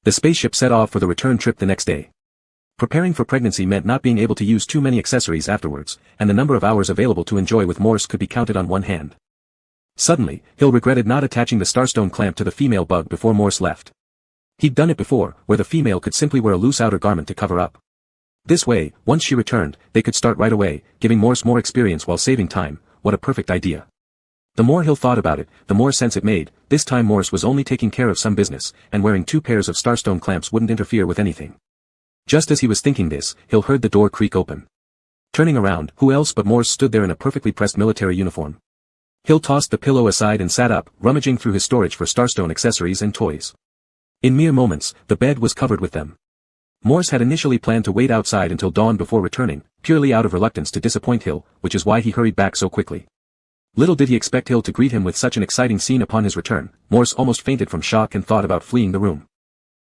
The spaceship set off for the return trip the next day. Preparing for pregnancy meant not being able to use too many accessories afterwards, and the number of hours available to enjoy with Morse could be counted on one hand. Suddenly, Hill regretted not attaching the starstone clamp to the female bug before Morse left. He'd done it before, where the female could simply wear a loose outer garment to cover up. This way, once she returned, they could start right away, giving Morse more experience while saving time. What a perfect idea. The more Hill thought about it, the more sense it made. This time Morse was only taking care of some business, and wearing 2 pairs of starstone clamps wouldn't interfere with anything. Just as he was thinking this, Hill heard the door creak open. Turning around, who else but Morse stood there in a perfectly pressed military uniform. Hill tossed the pillow aside and sat up, rummaging through his storage for starstone accessories and toys. In mere moments, the bed was covered with them. Morse had initially planned to wait outside until dawn before returning, purely out of reluctance to disappoint Hill, which is why he hurried back so quickly. Little did he expect Hill to greet him with such an exciting scene upon his return. Morse almost fainted from shock and thought about fleeing the room.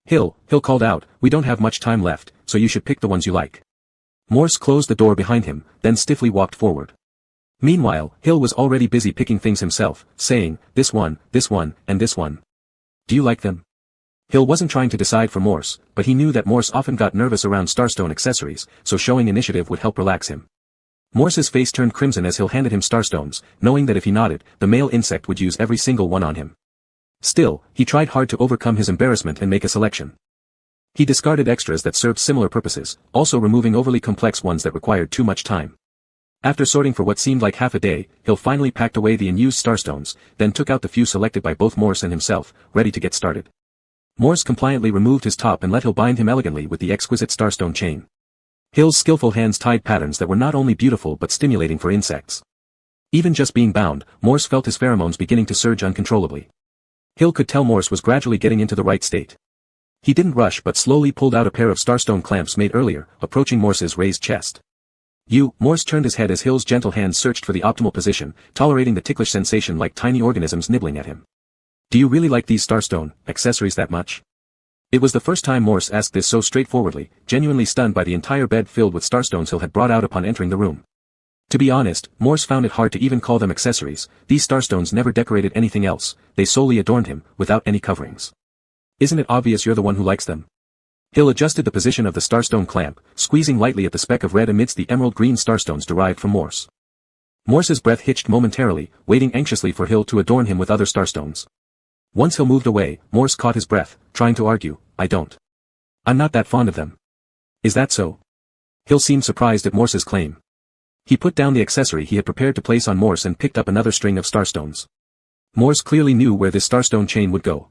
Hill called out, "We don't have much time left, so you should pick the ones you like." Morse closed the door behind him, then stiffly walked forward. Meanwhile, Hill was already busy picking things himself, saying, this one, and this one. "Do you like them?" Hill wasn't trying to decide for Morse, but he knew that Morse often got nervous around starstone accessories, so showing initiative would help relax him. Morse's face turned crimson as Hill handed him starstones, knowing that if he nodded, the male insect would use every single one on him. Still, he tried hard to overcome his embarrassment and make a selection. He discarded extras that served similar purposes, also removing overly complex ones that required too much time. After sorting for what seemed like half a day, Hill finally packed away the unused starstones, then took out the few selected by both Morse and himself, ready to get started. Morse compliantly removed his top and let Hill bind him elegantly with the exquisite starstone chain. Hill's skillful hands tied patterns that were not only beautiful but stimulating for insects. Even just being bound, Morse felt his pheromones beginning to surge uncontrollably. Hill could tell Morse was gradually getting into the right state. He didn't rush but slowly pulled out a pair of starstone clamps made earlier, approaching Morse's raised chest. Morse turned his head as Hill's gentle hands searched for the optimal position, tolerating the ticklish sensation like tiny organisms nibbling at him. "Do you really like these starstone accessories that much?" It was the first time Morse asked this so straightforwardly, genuinely stunned by the entire bed filled with starstones Hill had brought out upon entering the room. To be honest, Morse found it hard to even call them accessories. These starstones never decorated anything else, they solely adorned him, without any coverings. Isn't it obvious you're the one who likes them? Hill adjusted the position of the starstone clamp, squeezing lightly at the speck of red amidst the emerald-green starstones derived from Morse. Morse's breath hitched momentarily, waiting anxiously for Hill to adorn him with other starstones. Once Hill moved away, Morse caught his breath, trying to argue, I don't. I'm not that fond of them. Is that so? Hill seemed surprised at Morse's claim. He put down the accessory he had prepared to place on Morse and picked up another string of starstones. Morse clearly knew where this starstone chain would go.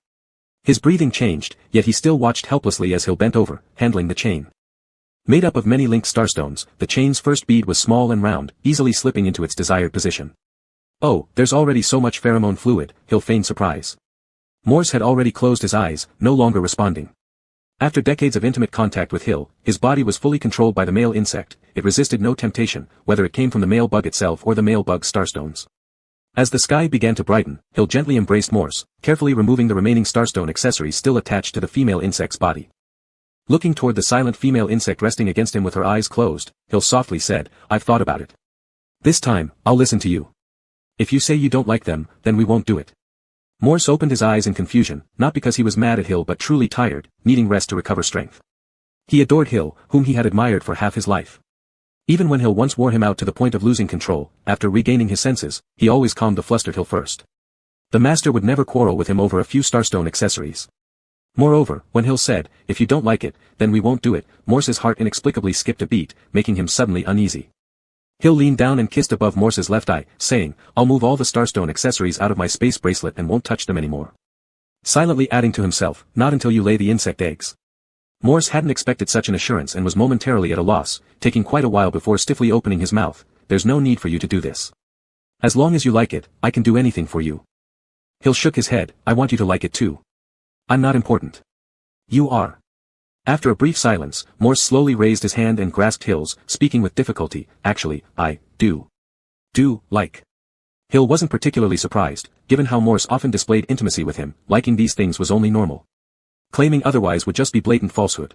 His breathing changed, yet he still watched helplessly as Hill bent over, handling the chain. Made up of many linked starstones, the chain's first bead was small and round, easily slipping into its desired position. Oh, there's already so much pheromone fluid, Hill feigned surprise. Morse had already closed his eyes, no longer responding. After decades of intimate contact with Hill, his body was fully controlled by the male insect, it resisted no temptation, whether it came from the male bug itself or the male bug's starstones. As the sky began to brighten, Hill gently embraced Morse, carefully removing the remaining starstone accessories still attached to the female insect's body. Looking toward the silent female insect resting against him with her eyes closed, Hill softly said, I've thought about it. This time, I'll listen to you. If you say you don't like them, then we won't do it. Morse opened his eyes in confusion, not because he was mad at Hill but truly tired, needing rest to recover strength. He adored Hill, whom he had admired for half his life. Even when Hill once wore him out to the point of losing control, after regaining his senses, he always calmed the flustered Hill first. The master would never quarrel with him over a few starstone accessories. Moreover, when Hill said, if you don't like it, then we won't do it, Morse's heart inexplicably skipped a beat, making him suddenly uneasy. Hill leaned down and kissed above Morse's left eye, saying, I'll move all the starstone accessories out of my space bracelet and won't touch them anymore. Silently adding to himself, not until you lay the insect eggs. Morse hadn't expected such an assurance and was momentarily at a loss, taking quite a while before stiffly opening his mouth, there's no need for you to do this. As long as you like it, I can do anything for you. Hill shook his head, I want you to like it too. I'm not important. You are. After a brief silence, Morse slowly raised his hand and grasped Hill's, speaking with difficulty, actually, I do like. Hill wasn't particularly surprised, given how Morse often displayed intimacy with him, liking these things was only normal. Claiming otherwise would just be blatant falsehood.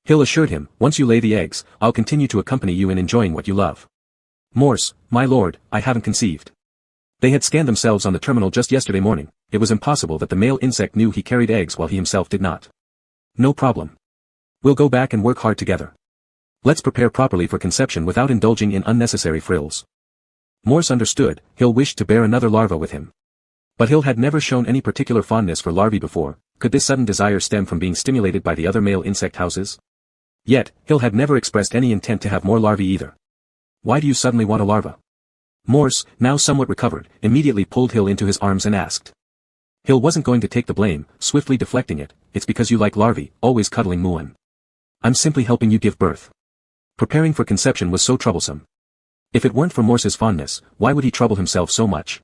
Hill assured him, once you lay the eggs, I'll continue to accompany you in enjoying what you love. Morse, my lord, I haven't conceived. They had scanned themselves on the terminal just yesterday morning, it was impossible that the male insect knew he carried eggs while he himself did not. No problem. We'll go back and work hard together. Let's prepare properly for conception without indulging in unnecessary frills. Morse understood, Hill wished to bear another larva with him. But Hill had never shown any particular fondness for larvae before, could this sudden desire stem from being stimulated by the other male insect houses? Yet, Hill had never expressed any intent to have more larvae either. Why do you suddenly want a larva? Morse, now somewhat recovered, immediately pulled Hill into his arms and asked. Hill wasn't going to take the blame, swiftly deflecting it, it's because you like larvae, always cuddling Muon. I'm simply helping you give birth. Preparing for conception was so troublesome. If it weren't for Morse's fondness, why would he trouble himself so much?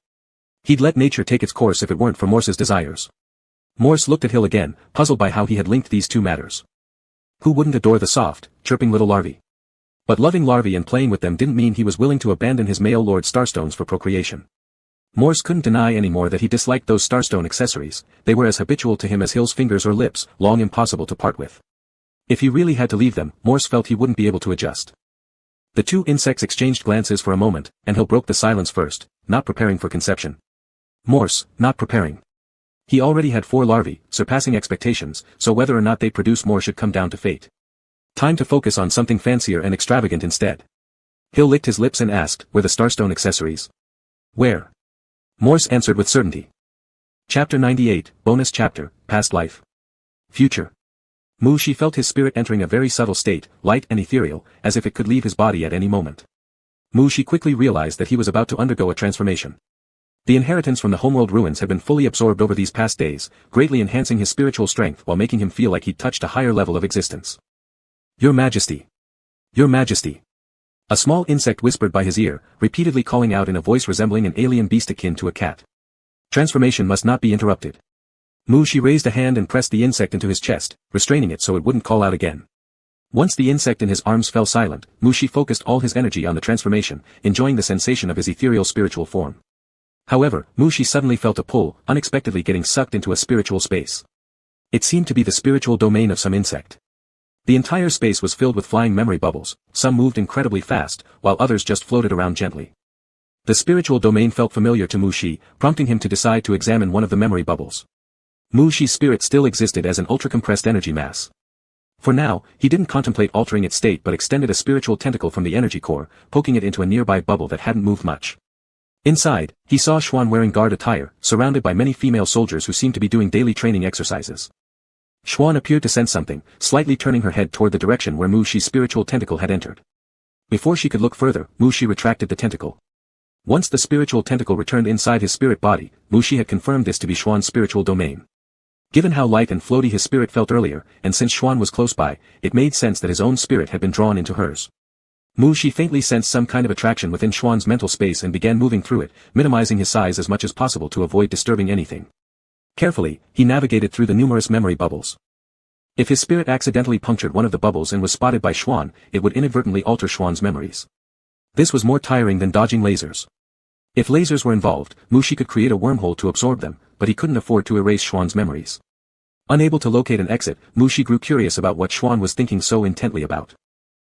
He'd let nature take its course if it weren't for Morse's desires. Morse looked at Hill again, puzzled by how he had linked these two matters. Who wouldn't adore the soft, chirping little larvae? But loving larvae and playing with them didn't mean he was willing to abandon his male lord starstones for procreation. Morse couldn't deny anymore that he disliked those starstone accessories, they were as habitual to him as Hill's fingers or lips, long impossible to part with. If he really had to leave them, Morse felt he wouldn't be able to adjust. The two insects exchanged glances for a moment, and Hill broke the silence first, not preparing for conception. Morse, not preparing. He already had 4 larvae, surpassing expectations, so whether or not they produce more should come down to fate. Time to focus on something fancier and extravagant instead. Hill licked his lips and asked, were the starstone accessories? Where? Morse answered with certainty. Chapter 98, Bonus Chapter, Past Life. Future. She felt his spirit entering a very subtle state, light and ethereal, as if it could leave his body at any moment. She quickly realized that he was about to undergo a transformation. The inheritance from the homeworld ruins had been fully absorbed over these past days, greatly enhancing his spiritual strength while making him feel like he'd touched a higher level of existence. Your Majesty. Your Majesty. A small insect whispered by his ear, repeatedly calling out in a voice resembling an alien beast akin to a cat. Transformation must not be interrupted. She raised a hand and pressed the insect into his chest, restraining it so it wouldn't call out again. Once the insect in his arms fell silent, She focused all his energy on the transformation, enjoying the sensation of his ethereal spiritual form. However, She suddenly felt a pull, unexpectedly getting sucked into a spiritual space. It seemed to be the spiritual domain of some insect. The entire space was filled with flying memory bubbles, some moved incredibly fast, while others just floated around gently. The spiritual domain felt familiar to Mu Shi, prompting him to decide to examine one of the memory bubbles. Mu Shi's spirit still existed as an ultra-compressed energy mass. For now, he didn't contemplate altering its state but extended a spiritual tentacle from the energy core, poking it into a nearby bubble that hadn't moved much. Inside, he saw Xuan wearing guard attire, surrounded by many female soldiers who seemed to be doing daily training exercises. Xuan appeared to sense something, slightly turning her head toward the direction where Mu Shi's spiritual tentacle had entered. Before she could look further, Mu Shi retracted the tentacle. Once the spiritual tentacle returned inside his spirit body, Mu Shi had confirmed this to be Xuan's spiritual domain. Given how light and floaty his spirit felt earlier, and since Xuan was close by, it made sense that his own spirit had been drawn into hers. Mu Shi faintly sensed some kind of attraction within Xuan's mental space and began moving through it, minimizing his size as much as possible to avoid disturbing anything. Carefully, he navigated through the numerous memory bubbles. If his spirit accidentally punctured one of the bubbles and was spotted by Xuan, it would inadvertently alter Xuan's memories. This was more tiring than dodging lasers. If lasers were involved, Mu Shi could create a wormhole to absorb them, but he couldn't afford to erase Xuan's memories. Unable to locate an exit, Mu Shi grew curious about what Xuan was thinking so intently about.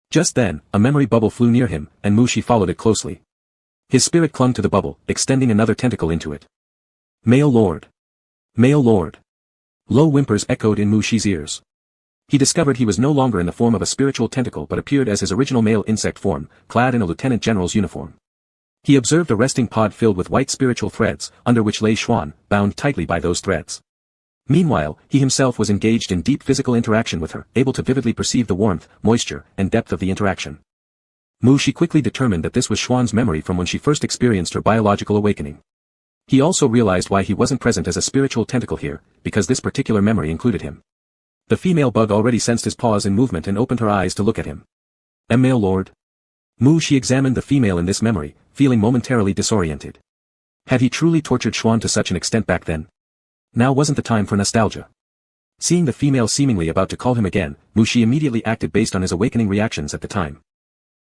Just then, a memory bubble flew near him, and Mu Shi followed it closely. His spirit clung to the bubble, extending another tentacle into it. Male Lord. Male Lord. Low whimpers echoed in Mu Shi's ears. He discovered he was no longer in the form of a spiritual tentacle but appeared as his original male insect form, clad in a lieutenant general's uniform. He observed a resting pod filled with white spiritual threads, under which lay Xuan, bound tightly by those threads. Meanwhile, he himself was engaged in deep physical interaction with her, able to vividly perceive the warmth, moisture, and depth of the interaction. Mu Shi quickly determined that this was Xuan's memory from when she first experienced her biological awakening. He also realized why he wasn't present as a spiritual tentacle here, because this particular memory included him. The female bug already sensed his pause in movement and opened her eyes to look at him. Male Lord. Mu Shi examined the female in this memory, feeling momentarily disoriented. Had he truly tortured Xuan to such an extent back then? Now wasn't the time for nostalgia. Seeing the female seemingly about to call him again, Mu Shi immediately acted based on his awakening reactions at the time.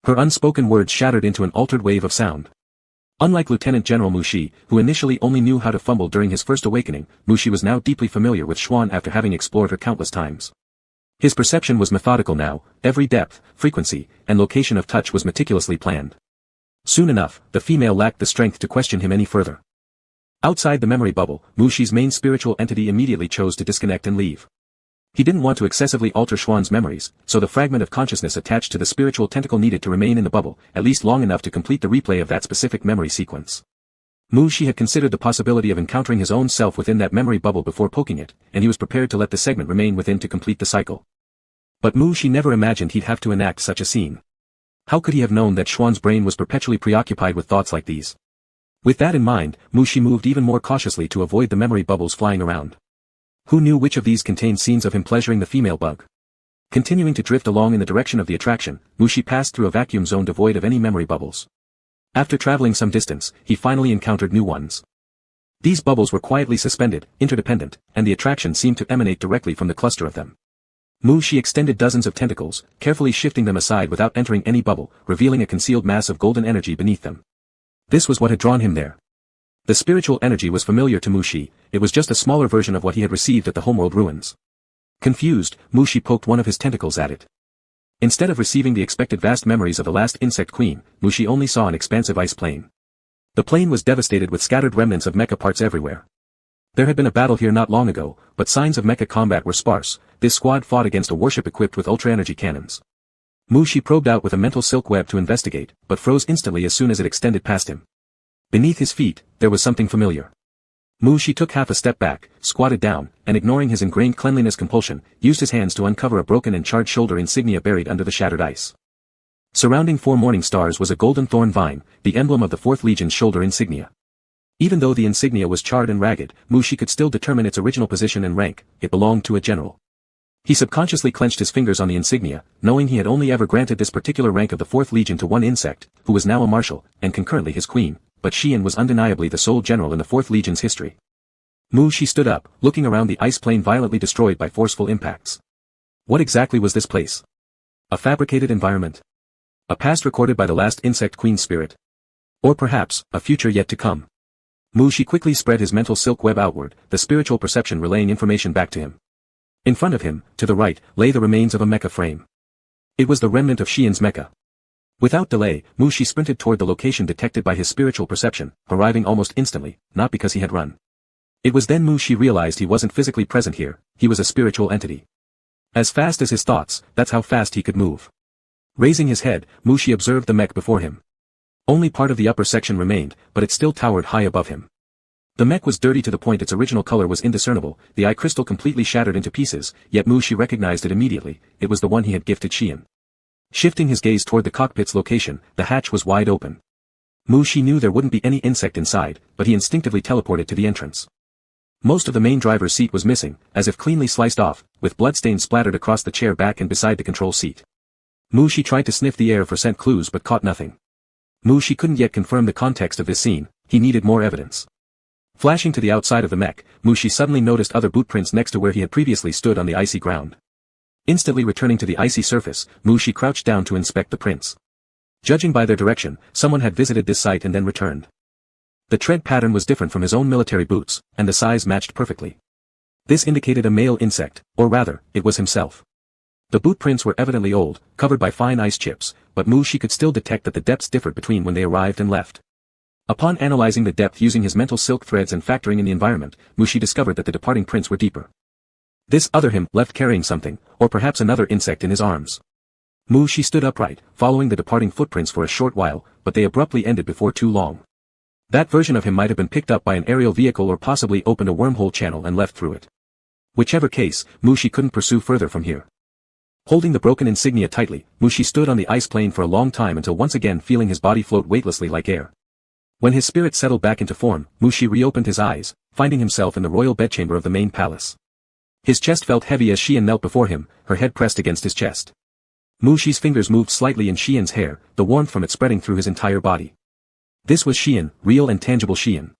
Her unspoken words shattered into an altered wave of sound. Unlike Lieutenant General Mu Shi, who initially only knew how to fumble during his first awakening, Mu Shi was now deeply familiar with Xuan after having explored her countless times. His perception was methodical now, every depth, frequency, and location of touch was meticulously planned. Soon enough, the female lacked the strength to question him any further. Outside the memory bubble, Mu Shi's main spiritual entity immediately chose to disconnect and leave. He didn't want to excessively alter Xuan's memories, so the fragment of consciousness attached to the spiritual tentacle needed to remain in the bubble, at least long enough to complete the replay of that specific memory sequence. Mu Shi had considered the possibility of encountering his own self within that memory bubble before poking it, and he was prepared to let the segment remain within to complete the cycle. But Mu Shi never imagined he'd have to enact such a scene. How could he have known that Xuan's brain was perpetually preoccupied with thoughts like these? With that in mind, Mu Shi moved even more cautiously to avoid the memory bubbles flying around. Who knew which of these contained scenes of him pleasuring the female bug? Continuing to drift along in the direction of the attraction, Mu Shi passed through a vacuum zone devoid of any memory bubbles. After traveling some distance, he finally encountered new ones. These bubbles were quietly suspended, interdependent, and the attraction seemed to emanate directly from the cluster of them. Mu Shi extended dozens of tentacles, carefully shifting them aside without entering any bubble, revealing a concealed mass of golden energy beneath them. This was what had drawn him there. The spiritual energy was familiar to Mu Shi, it was just a smaller version of what he had received at the homeworld ruins. Confused, Mu Shi poked one of his tentacles at it. Instead of receiving the expected vast memories of the last insect queen, Mu Shi only saw an expansive ice plain. The plain was devastated with scattered remnants of mecha parts everywhere. There had been a battle here not long ago, but signs of mecha combat were sparse. This squad fought against a warship equipped with ultra-energy cannons. Mu Shi probed out with a mental silk web to investigate, but froze instantly as soon as it extended past him. Beneath his feet, there was something familiar. Mu Shi took half a step back, squatted down, and ignoring his ingrained cleanliness compulsion, used his hands to uncover a broken and charred shoulder insignia buried under the shattered ice. Surrounding 4 morning stars was a golden thorn vine, the emblem of the 4th Legion's shoulder insignia. Even though the insignia was charred and ragged, Mu Shi could still determine its original position and rank, it belonged to a general. He subconsciously clenched his fingers on the insignia, knowing he had only ever granted this particular rank of the 4th Legion to one insect, who was now a marshal, and concurrently his queen, but Xian was undeniably the sole general in the 4th Legion's history. Mu Shi stood up, looking around the ice plain violently destroyed by forceful impacts. What exactly was this place? A fabricated environment? A past recorded by the last insect queen spirit? Or perhaps, a future yet to come? Mu Shi quickly spread his mental silk web outward, the spiritual perception relaying information back to him. In front of him, to the right, lay the remains of a mecha frame. It was the remnant of Xian's mecha. Without delay, Mu Shi sprinted toward the location detected by his spiritual perception, arriving almost instantly, not because he had run. It was then Mu Shi realized he wasn't physically present here, he was a spiritual entity. As fast as his thoughts, that's how fast he could move. Raising his head, Mu Shi observed the mech before him. Only part of the upper section remained, but it still towered high above him. The mech was dirty to the point its original color was indiscernible, the eye crystal completely shattered into pieces, yet Mu Shi recognized it immediately, it was the one he had gifted Xian. Shifting his gaze toward the cockpit's location, the hatch was wide open. Mu Shi knew there wouldn't be any insect inside, but he instinctively teleported to the entrance. Most of the main driver's seat was missing, as if cleanly sliced off, with bloodstains splattered across the chair back and beside the control seat. Mu Shi tried to sniff the air for scent clues but caught nothing. Mu Shi couldn't yet confirm the context of this scene, he needed more evidence. Flashing to the outside of the mech, Mu Shi suddenly noticed other boot prints next to where he had previously stood on the icy ground. Instantly returning to the icy surface, Mu Shi crouched down to inspect the prints. Judging by their direction, someone had visited this site and then returned. The tread pattern was different from his own military boots, and the size matched perfectly. This indicated a male insect, or rather, it was himself. The boot prints were evidently old, covered by fine ice chips, but Mu Shi could still detect that the depths differed between when they arrived and left. Upon analyzing the depth using his mental silk threads and factoring in the environment, Mu Shi discovered that the departing prints were deeper. This other him left carrying something, or perhaps another insect in his arms. Mu Shi stood upright, following the departing footprints for a short while, but they abruptly ended before too long. That version of him might have been picked up by an aerial vehicle or possibly opened a wormhole channel and left through it. Whichever case, Mu Shi couldn't pursue further from here. Holding the broken insignia tightly, Mu Shi stood on the ice plane for a long time until once again feeling his body float weightlessly like air. When his spirit settled back into form, Mu Shi reopened his eyes, finding himself in the royal bedchamber of the main palace. His chest felt heavy as Xian knelt before him, her head pressed against his chest. Mu Shi's fingers moved slightly in Xian's hair, the warmth from it spreading through his entire body. This was Xian, real and tangible Xian.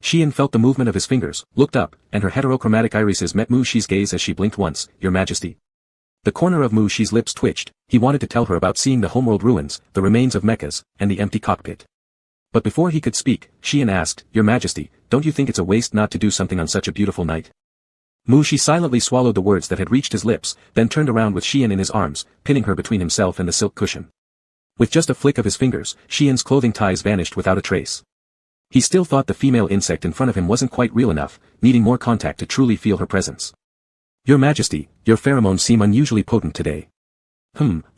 Xian felt the movement of his fingers, looked up, and her heterochromatic irises met Mu Shi's gaze as she blinked once, "Your Majesty." The corner of Mu Shi's lips twitched, he wanted to tell her about seeing the homeworld ruins, the remains of mechas, and the empty cockpit. But before he could speak, Xian asked, "Your Majesty, don't you think it's a waste not to do something on such a beautiful night?" Mu Shi silently swallowed the words that had reached his lips, then turned around with Xian in his arms, pinning her between himself and the silk cushion. With just a flick of his fingers, Xian's clothing ties vanished without a trace. He still thought the female insect in front of him wasn't quite real enough, needing more contact to truly feel her presence. "Your Majesty, your pheromones seem unusually potent today."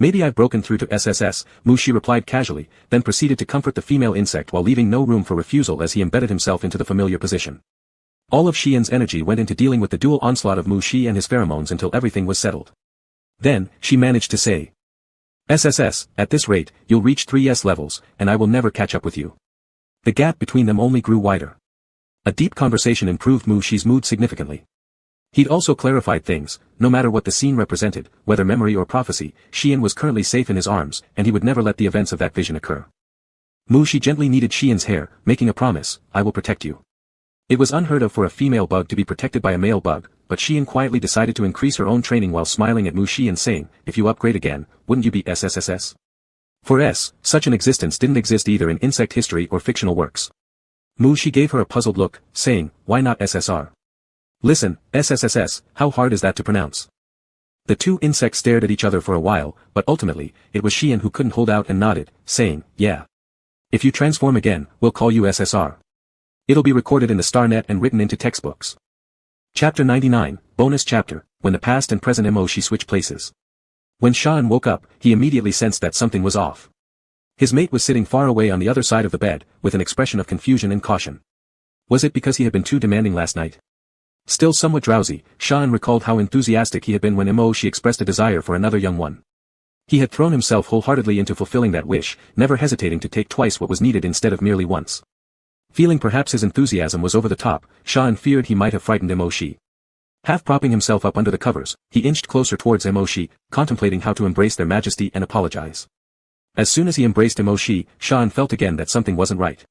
Maybe I've broken through to SSS, Mu Shi replied casually, then proceeded to comfort the female insect while leaving no room for refusal as he embedded himself into the familiar position. All of Xian's energy went into dealing with the dual onslaught of Mu Shi and his pheromones until everything was settled. Then, she managed to say, "SSS, at this rate, you'll reach 3S levels, and I will never catch up with you." The gap between them only grew wider. A deep conversation improved Mu Shi's mood significantly. He'd also clarified things, no matter what the scene represented, whether memory or prophecy, Xian was currently safe in his arms, and he would never let the events of that vision occur. Mu Shi gently kneaded Xian's hair, making a promise, "I will protect you." It was unheard of for a female bug to be protected by a male bug, but Xian quietly decided to increase her own training while smiling at Mu Shi and saying, "If you upgrade again, wouldn't you be SSSS?" For S, such an existence didn't exist either in insect history or fictional works. Mu Shi gave her a puzzled look, saying, "Why not SSR?" "Listen, SSSS, how hard is that to pronounce?" The two insects stared at each other for a while, but ultimately, it was Xian who couldn't hold out and nodded, saying, "Yeah. If you transform again, we'll call you SSR. It'll be recorded in the StarNet and written into textbooks." Chapter 99, Bonus Chapter, When the Past and Present Mo-Shi Switch Places. When Shan woke up, he immediately sensed that something was off. His mate was sitting far away on the other side of the bed, with an expression of confusion and caution. Was it because he had been too demanding last night? Still somewhat drowsy, Shan recalled how enthusiastic he had been when Mo-Shi expressed a desire for another young one. He had thrown himself wholeheartedly into fulfilling that wish, never hesitating to take twice what was needed instead of merely once. Feeling perhaps his enthusiasm was over the top, Shan feared he might have frightened Mo-Shi. Half propping himself up under the covers, he inched closer towards Mo-Shi, contemplating how to embrace their majesty and apologize. As soon as he embraced Mo-Shi, Shan felt again that something wasn't right.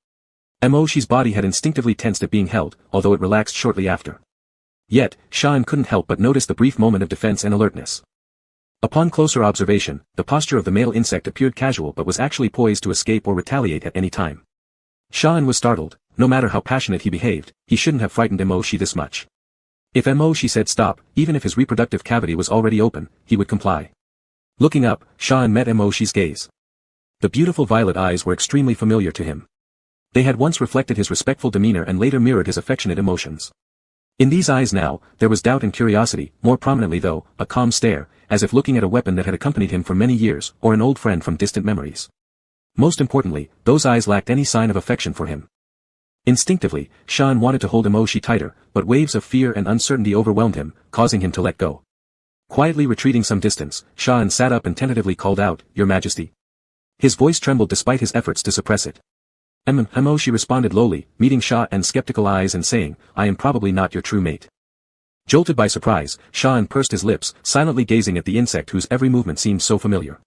Mo-Shi's body had instinctively tensed at being held, although it relaxed shortly after. Yet, Shan couldn't help but notice the brief moment of defense and alertness. Upon closer observation, the posture of the male insect appeared casual but was actually poised to escape or retaliate at any time. Shan was startled. No matter how passionate he behaved, he shouldn't have frightened Mo-Shi this much. If Mo she said stop, even if his reproductive cavity was already open, he would comply. Looking up, Shan met Mo she's gaze. The beautiful violet eyes were extremely familiar to him. They had once reflected his respectful demeanor and later mirrored his affectionate emotions. In these eyes now, there was doubt and curiosity, more prominently though, a calm stare, as if looking at a weapon that had accompanied him for many years, or an old friend from distant memories. Most importantly, those eyes lacked any sign of affection for him. Instinctively, Shan wanted to hold Mo she tighter, but waves of fear and uncertainty overwhelmed him, causing him to let go. Quietly retreating some distance, Shan sat up and tentatively called out, "Your Majesty." His voice trembled despite his efforts to suppress it. Mo she responded lowly, meeting Shan's skeptical eyes and saying, "I am probably not your true mate." Jolted by surprise, Shan pursed his lips, silently gazing at the insect whose every movement seemed so familiar.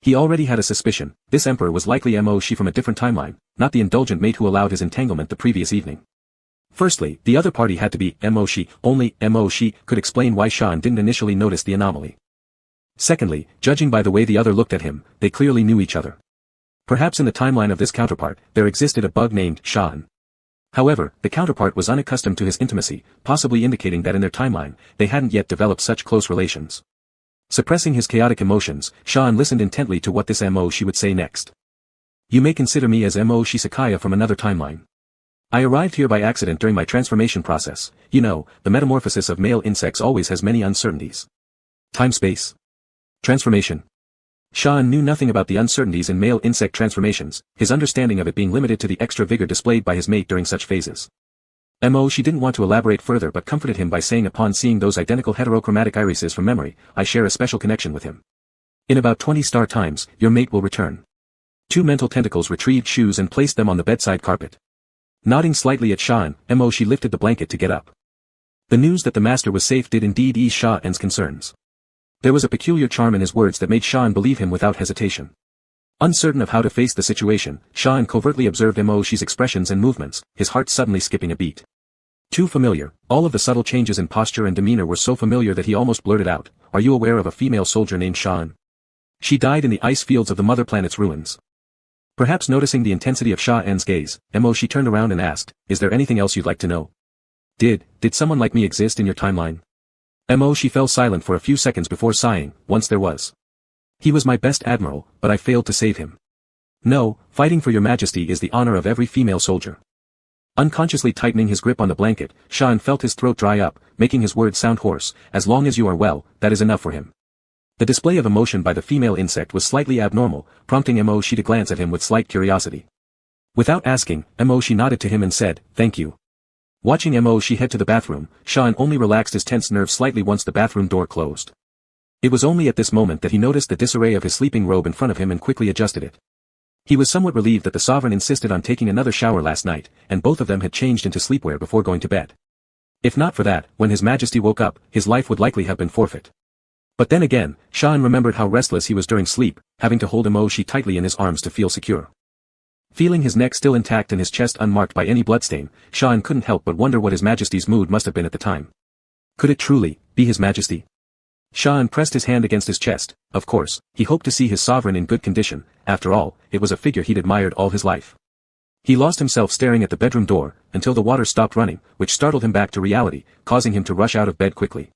He already had a suspicion, this emperor was likely Mo she from a different timeline, not the indulgent mate who allowed his entanglement the previous evening. Firstly, the other party had to be Mo she, only Mo she could explain why Shan didn't initially notice the anomaly. Secondly, judging by the way the other looked at him, they clearly knew each other. Perhaps in the timeline of this counterpart, there existed a bug named Shan. However, the counterpart was unaccustomed to his intimacy, possibly indicating that in their timeline, they hadn't yet developed such close relations. Suppressing his chaotic emotions, Shan listened intently to what this Mo she would say next. "You may consider me as Mo she Sakaya from another timeline. I arrived here by accident during my transformation process. You know, the metamorphosis of male insects always has many uncertainties. Time-space. Transformation." Shan knew nothing about the uncertainties in male insect transformations, his understanding of it being limited to the extra vigor displayed by his mate during such phases. Mo she didn't want to elaborate further but comforted him by saying upon seeing those identical heterochromatic irises from memory, "I share a special connection with him. In about 20 star times, your mate will return." Two mental tentacles retrieved shoes and placed them on the bedside carpet. Nodding slightly at Shan, Mo she lifted the blanket to get up. The news that the master was safe did indeed ease Shan's concerns. There was a peculiar charm in his words that made Shan believe him without hesitation. Uncertain of how to face the situation, Shan covertly observed Mo she's expressions and movements, his heart suddenly skipping a beat. Too familiar, all of the subtle changes in posture and demeanor were so familiar that he almost blurted out, "Are you aware of a female soldier named Shan? She died in the ice fields of the mother planet's ruins." Perhaps noticing the intensity of Shan's gaze, Mo she turned around and asked, "Is there anything else you'd like to know? Did someone like me exist in your timeline?" Mo she fell silent for a few seconds before sighing, "Once there was. He was my best admiral, but I failed to save him. No, fighting for your majesty is the honor of every female soldier." Unconsciously tightening his grip on the blanket, Shan felt his throat dry up, making his words sound hoarse. "As long as you are well, that is enough for him." The display of emotion by the female insect was slightly abnormal, prompting Mo she to glance at him with slight curiosity. Without asking, Mo she nodded to him and said, "Thank you." Watching Mo she head to the bathroom, Shan only relaxed his tense nerves slightly once the bathroom door closed. It was only at this moment that he noticed the disarray of his sleeping robe in front of him and quickly adjusted it. He was somewhat relieved that the sovereign insisted on taking another shower last night, and both of them had changed into sleepwear before going to bed. If not for that, when his majesty woke up, his life would likely have been forfeit. But then again, Shan remembered how restless he was during sleep, having to hold Mo she tightly in his arms to feel secure. Feeling his neck still intact and his chest unmarked by any bloodstain, Shan couldn't help but wonder what his majesty's mood must have been at the time. Could it truly be his majesty? Shan pressed his hand against his chest. Of course, he hoped to see his sovereign in good condition. After all, it was a figure he'd admired all his life. He lost himself staring at the bedroom door, until the water stopped running, which startled him back to reality, causing him to rush out of bed quickly.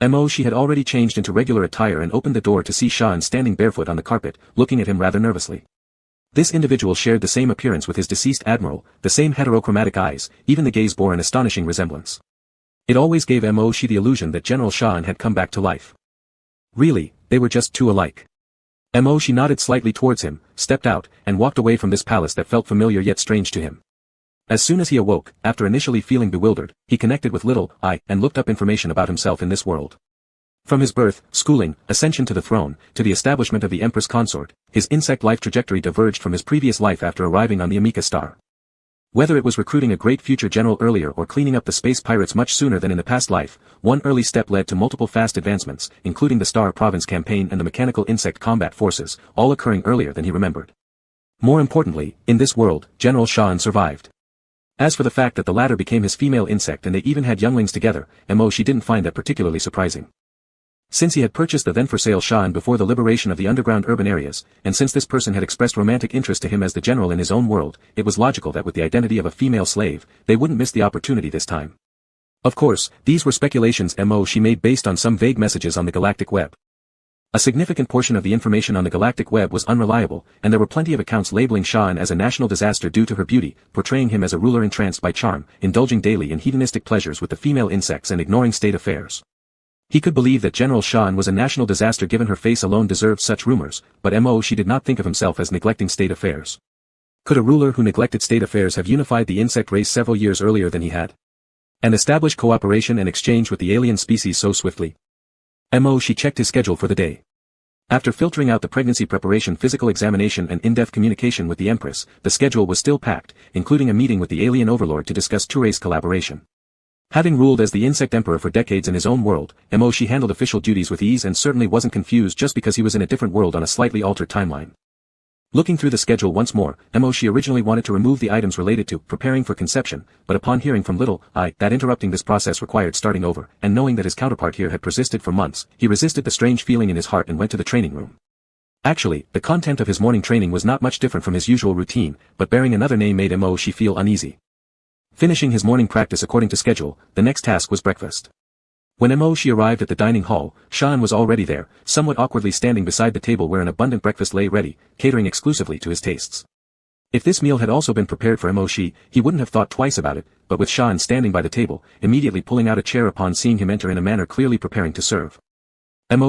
Mo she had already changed into regular attire and opened the door to see Shan standing barefoot on the carpet, looking at him rather nervously. This individual shared the same appearance with his deceased admiral, the same heterochromatic eyes, even the gaze bore an astonishing resemblance. It always gave Mo she the illusion that General Shan had come back to life. Really, they were just too alike. Mo she nodded slightly towards him, stepped out, and walked away from this palace that felt familiar yet strange to him. As soon as he awoke, after initially feeling bewildered, he connected with little I and looked up information about himself in this world. From his birth, schooling, ascension to the throne, to the establishment of the Empress Consort, his insect life trajectory diverged from his previous life after arriving on the Amika star. Whether it was recruiting a great future general earlier or cleaning up the space pirates much sooner than in the past life, one early step led to multiple fast advancements, including the Star Province campaign and the mechanical insect combat forces, all occurring earlier than he remembered. More importantly, in this world, General Shan survived. As for the fact that the latter became his female insect and they even had younglings together, Mo she didn't find that particularly surprising. Since he had purchased the then-for-sale Shan before the liberation of the underground urban areas, and since this person had expressed romantic interest to him as the general in his own world, it was logical that with the identity of a female slave, they wouldn't miss the opportunity this time. Of course, these were speculations she made based on some vague messages on the galactic web. A significant portion of the information on the galactic web was unreliable, and there were plenty of accounts labeling Shan as a national disaster due to her beauty, portraying him as a ruler entranced by charm, indulging daily in hedonistic pleasures with the female insects and ignoring state affairs. He could believe that General Shan was a national disaster given her face alone deserved such rumors, but she did not think of himself as neglecting state affairs. Could a ruler who neglected state affairs have unified the insect race several years earlier than he had? And established cooperation and exchange with the alien species so swiftly? She checked his schedule for the day. After filtering out the pregnancy preparation, physical examination and in-depth communication with the Empress, the schedule was still packed, including a meeting with the alien overlord to discuss two-race collaboration. Having ruled as the insect emperor for decades in his own world, she handled official duties with ease and certainly wasn't confused just because he was in a different world on a slightly altered timeline. Looking through the schedule once more, she originally wanted to remove the items related to preparing for conception, but upon hearing from little I that interrupting this process required starting over, and knowing that his counterpart here had persisted for months, he resisted the strange feeling in his heart and went to the training room. Actually, the content of his morning training was not much different from his usual routine, but bearing another name made she feel uneasy. Finishing his morning practice according to schedule, the next task was breakfast. When she arrived at the dining hall, Shan was already there, somewhat awkwardly standing beside the table where an abundant breakfast lay ready, catering exclusively to his tastes. If this meal had also been prepared for he wouldn't have thought twice about it, but with Shan standing by the table, immediately pulling out a chair upon seeing him enter in a manner clearly preparing to serve.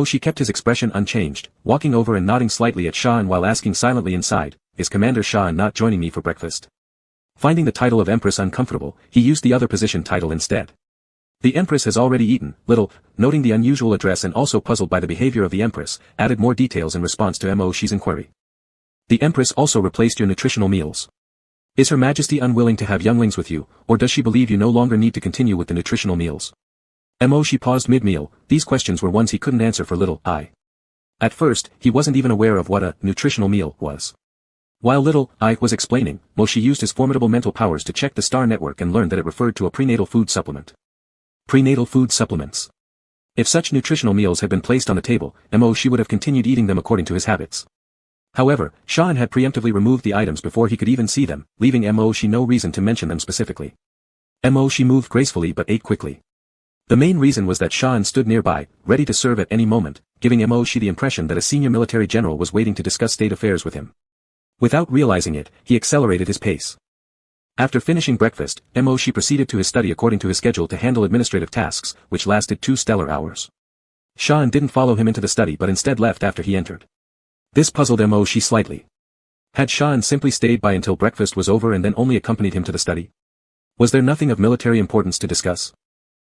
She kept his expression unchanged, walking over and nodding slightly at Shan while asking silently inside, "Is Commander Shan not joining me for breakfast?" Finding the title of Empress uncomfortable, he used the other position title instead. The Empress has already eaten, little, noting the unusual address and also puzzled by the behavior of the Empress, added more details in response to she's inquiry. The Empress also replaced your nutritional meals. Is Her Majesty unwilling to have younglings with you, or does she believe you no longer need to continue with the nutritional meals? She paused mid-meal. These questions were ones he couldn't answer for little I. At first, he wasn't even aware of what a nutritional meal was. While little I was explaining, she used his formidable mental powers to check the star network and learned that it referred to a prenatal food supplement. Prenatal food supplements. If such nutritional meals had been placed on the table, she would have continued eating them according to his habits. However, Shan had preemptively removed the items before he could even see them, leaving she no reason to mention them specifically. She moved gracefully but ate quickly. The main reason was that Shan stood nearby, ready to serve at any moment, giving she the impression that a senior military general was waiting to discuss state affairs with him. Without realizing it, he accelerated his pace. After finishing breakfast, she proceeded to his study according to his schedule to handle administrative tasks, which lasted 2 stellar hours. Shan didn't follow him into the study but instead left after he entered. This puzzled she slightly. Had Shan simply stayed by until breakfast was over and then only accompanied him to the study? Was there nothing of military importance to discuss?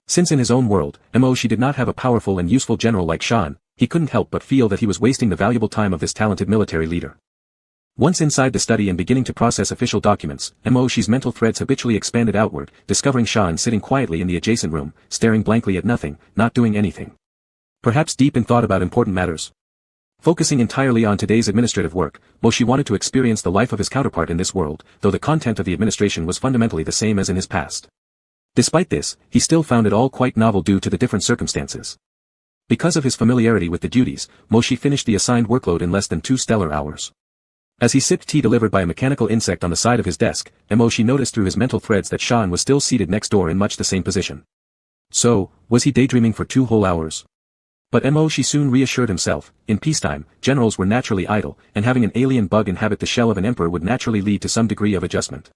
Since in his own world, she did not have a powerful and useful general like Shan, he couldn't help but feel that he was wasting the valuable time of this talented military leader. Once inside the study and beginning to process official documents, she's mental threads habitually expanded outward, discovering Shan sitting quietly in the adjacent room, staring blankly at nothing, not doing anything. Perhaps deep in thought about important matters. Focusing entirely on today's administrative work, she wanted to experience the life of his counterpart in this world, though the content of the administration was fundamentally the same as in his past. Despite this, he still found it all quite novel due to the different circumstances. Because of his familiarity with the duties, Moshi finished the assigned workload in less than 2 stellar hours. As he sipped tea delivered by a mechanical insect on the side of his desk, Moshi noticed through his mental threads that Shan was still seated next door in much the same position. So, was he daydreaming for 2 whole hours? But Moshi soon reassured himself, in peacetime, generals were naturally idle, and having an alien bug inhabit the shell of an emperor would naturally lead to some degree of adjustment.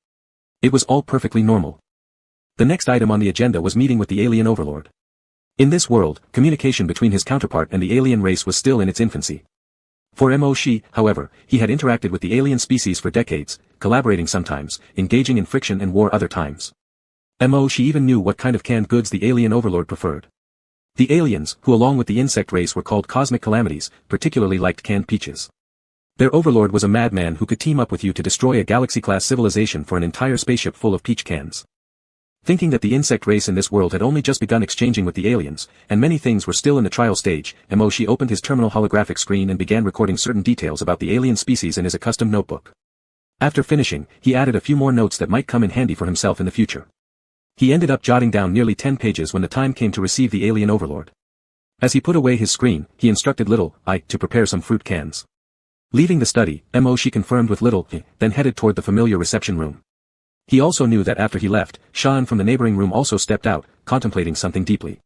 It was all perfectly normal. The next item on the agenda was meeting with the alien overlord. In this world, communication between his counterpart and the alien race was still in its infancy. For Moshi, however, he had interacted with the alien species for decades, collaborating sometimes, engaging in friction and war other times. Moshi even knew what kind of canned goods the alien overlord preferred. The aliens, who along with the insect race were called cosmic calamities, particularly liked canned peaches. Their overlord was a madman who could team up with you to destroy a galaxy-class civilization for an entire spaceship full of peach cans. Thinking that the insect race in this world had only just begun exchanging with the aliens, and many things were still in the trial stage, Moshi opened his terminal holographic screen and began recording certain details about the alien species in his accustomed notebook. After finishing, he added a few more notes that might come in handy for himself in the future. He ended up jotting down nearly 10 pages when the time came to receive the alien overlord. As he put away his screen, he instructed Little I to prepare some fruit cans. Leaving the study, Moshi confirmed with Little I, then headed toward the familiar reception room. He also knew that after he left, Shan from the neighboring room also stepped out, contemplating something deeply.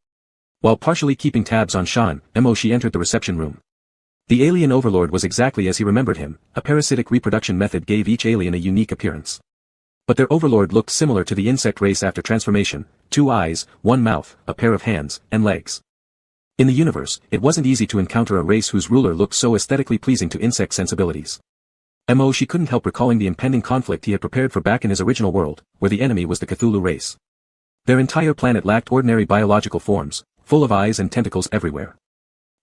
While partially keeping tabs on Shan, she entered the reception room. The alien overlord was exactly as he remembered him. A parasitic reproduction method gave each alien a unique appearance. But their overlord looked similar to the insect race after transformation: 2 eyes, 1 mouth, a pair of hands, and legs. In the universe, it wasn't easy to encounter a race whose ruler looked so aesthetically pleasing to insect sensibilities. She couldn't help recalling the impending conflict he had prepared for back in his original world, where the enemy was the Cthulhu race. Their entire planet lacked ordinary biological forms, full of eyes and tentacles everywhere.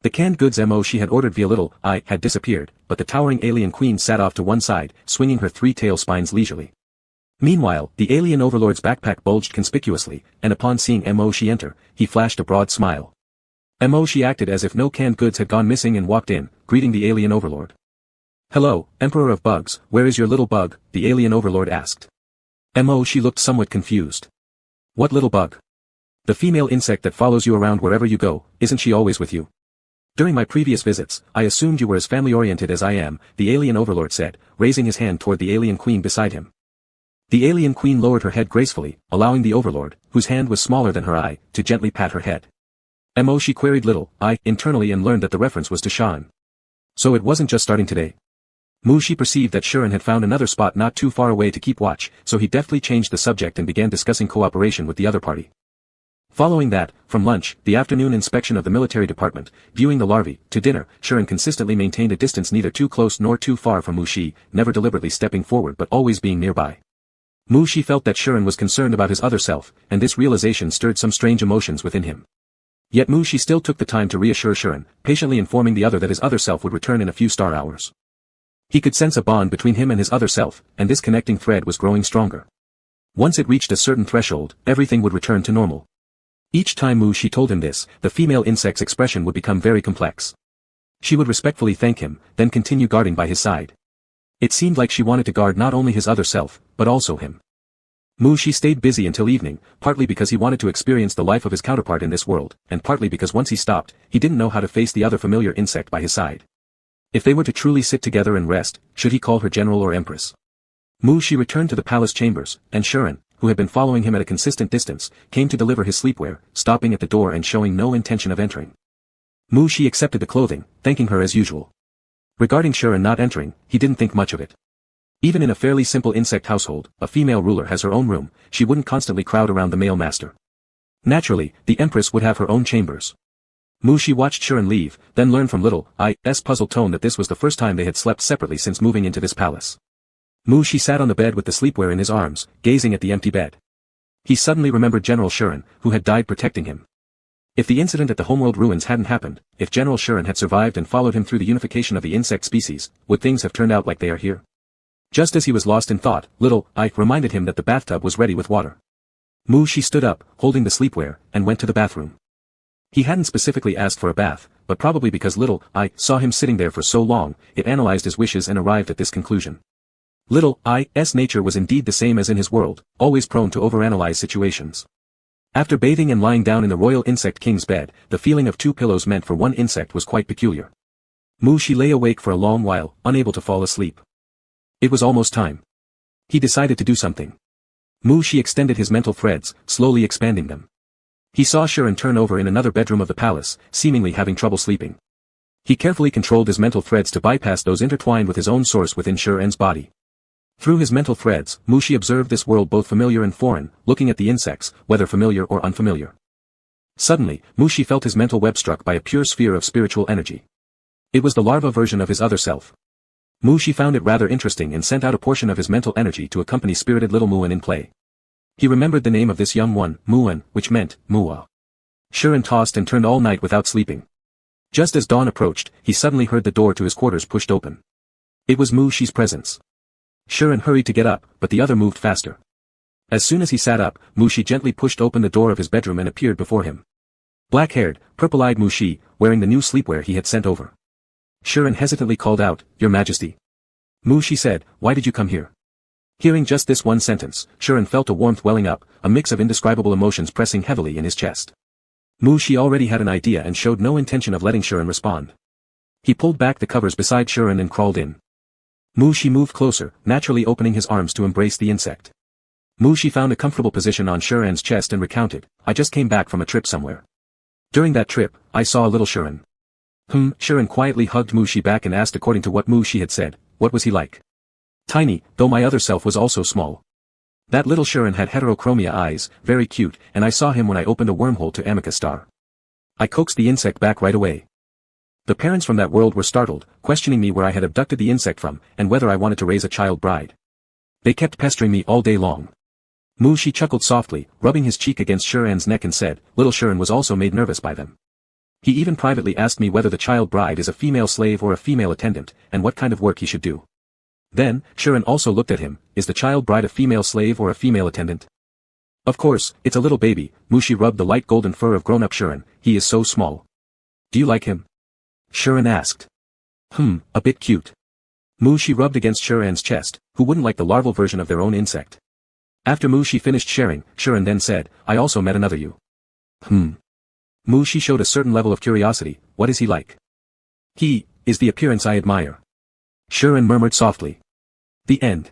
The canned goods she had ordered via Little I had disappeared, but the towering alien queen sat off to one side, swinging her 3 tail spines leisurely. Meanwhile, the alien overlord's backpack bulged conspicuously, and upon seeing she enter, he flashed a broad smile. She acted as if no canned goods had gone missing and walked in, greeting the alien overlord. "Hello, Emperor of Bugs, where is your little bug?" the alien overlord asked. She looked somewhat confused. "What little bug?" "The female insect that follows you around wherever you go, isn't she always with you?" "During my previous visits, I assumed you were as family-oriented as I am," the alien overlord said, raising his hand toward the alien queen beside him. The alien queen lowered her head gracefully, allowing the overlord, whose hand was smaller than her eye, to gently pat her head. She queried Little I internally and learned that the reference was to Shan. So it wasn't just starting today. She perceived that Shuren had found another spot not too far away to keep watch, so he deftly changed the subject and began discussing cooperation with the other party. Following that, from lunch, the afternoon inspection of the military department, viewing the larvae, to dinner, Shuren consistently maintained a distance neither too close nor too far from Mushi, never deliberately stepping forward but always being nearby. Mushi felt that Shuren was concerned about his other self, and this realization stirred some strange emotions within him. Yet Mushi still took the time to reassure Shuren, patiently informing the other that his other self would return in a few star hours. He could sense a bond between him and his other self, and this connecting thread was growing stronger. Once it reached a certain threshold, everything would return to normal. Each time Mushi told him this, the female insect's expression would become very complex. She would respectfully thank him, then continue guarding by his side. It seemed like she wanted to guard not only his other self, but also him. Mushi stayed busy until evening, partly because he wanted to experience the life of his counterpart in this world, and partly because once he stopped, he didn't know how to face the other familiar insect by his side. If they were to truly sit together and rest, should he call her general or empress? Mushi returned to the palace chambers, and Shuren, who had been following him at a consistent distance, came to deliver his sleepwear, stopping at the door and showing no intention of entering. Mushi accepted the clothing, thanking her as usual. Regarding Shuren not entering, he didn't think much of it. Even in a fairly simple insect household, a female ruler has her own room, she wouldn't constantly crowd around the male master. Naturally, the empress would have her own chambers. Mushi watched Shuren leave, then learned from Little I's puzzled tone that this was the first time they had slept separately since moving into this palace. Mushi sat on the bed with the sleepwear in his arms, gazing at the empty bed. He suddenly remembered General Shuren, who had died protecting him. If the incident at the homeworld ruins hadn't happened, if General Shuren had survived and followed him through the unification of the insect species, would things have turned out like they are here? Just as he was lost in thought, Little I reminded him that the bathtub was ready with water. Mushi stood up, holding the sleepwear, and went to the bathroom. He hadn't specifically asked for a bath, but probably because Little I saw him sitting there for so long, it analyzed his wishes and arrived at this conclusion. Little I's nature was indeed the same as in his world, always prone to overanalyze situations. After bathing and lying down in the royal insect king's bed, the feeling of 2 pillows meant for one insect was quite peculiar. Mushi lay awake for a long while, unable to fall asleep. It was almost time. He decided to do something. Mushi extended his mental threads, slowly expanding them. He saw Shuren turn over in another bedroom of the palace, seemingly having trouble sleeping. He carefully controlled his mental threads to bypass those intertwined with his own source within Shuren's body. Through his mental threads, Mushi observed this world both familiar and foreign, looking at the insects, whether familiar or unfamiliar. Suddenly, Mushi felt his mental web struck by a pure sphere of spiritual energy. It was the larva version of his other self. Mushi found it rather interesting and sent out a portion of his mental energy to accompany spirited little Muan in play. He remembered the name of this young one, Muan, which meant, Mua. Shuren tossed and turned all night without sleeping. Just as dawn approached, he suddenly heard the door to his quarters pushed open. It was Mushi's presence. Shuren hurried to get up, but the other moved faster. As soon as he sat up, Mushi gently pushed open the door of his bedroom and appeared before him. Black-haired, purple-eyed Mushi, wearing the new sleepwear he had sent over. Shuren hesitantly called out, "Your Majesty." Mushi said, "Why did you come here?" Hearing just this one sentence, Shuren felt a warmth welling up, a mix of indescribable emotions pressing heavily in his chest. Mushi already had an idea and showed no intention of letting Shuren respond. He pulled back the covers beside Shuren and crawled in. Mushi moved closer, naturally opening his arms to embrace the insect. Mushi found a comfortable position on Shuren's chest and recounted, I just came back from a trip somewhere. During that trip, I saw a little Shuren. Shuren quietly hugged Mushi back and asked according to what Mushi had said, what was he like? Tiny, though my other self was also small. That little Shuren had heterochromia eyes, very cute, and I saw him when I opened a wormhole to Amica Star. I coaxed the insect back right away. The parents from that world were startled, questioning me where I had abducted the insect from, and whether I wanted to raise a child bride. They kept pestering me all day long. Mushi chuckled softly, rubbing his cheek against Shuren's neck and said, little Shuren was also made nervous by them. He even privately asked me whether the child bride is a female slave or a female attendant, and what kind of work he should do. Then, Shuren also looked at him, is the child bride a female slave or a female attendant? Of course, it's a little baby. Mushi rubbed the light golden fur of grown-up Shuren, he is so small. Do you like him? Shuren asked. A bit cute. Mushi rubbed against Shuren's chest, who wouldn't like the larval version of their own insect. After Mushi finished sharing, Shuren then said, I also met another you. Mushi showed a certain level of curiosity, what is he like? He is the appearance I admire. Shuren murmured softly. The end.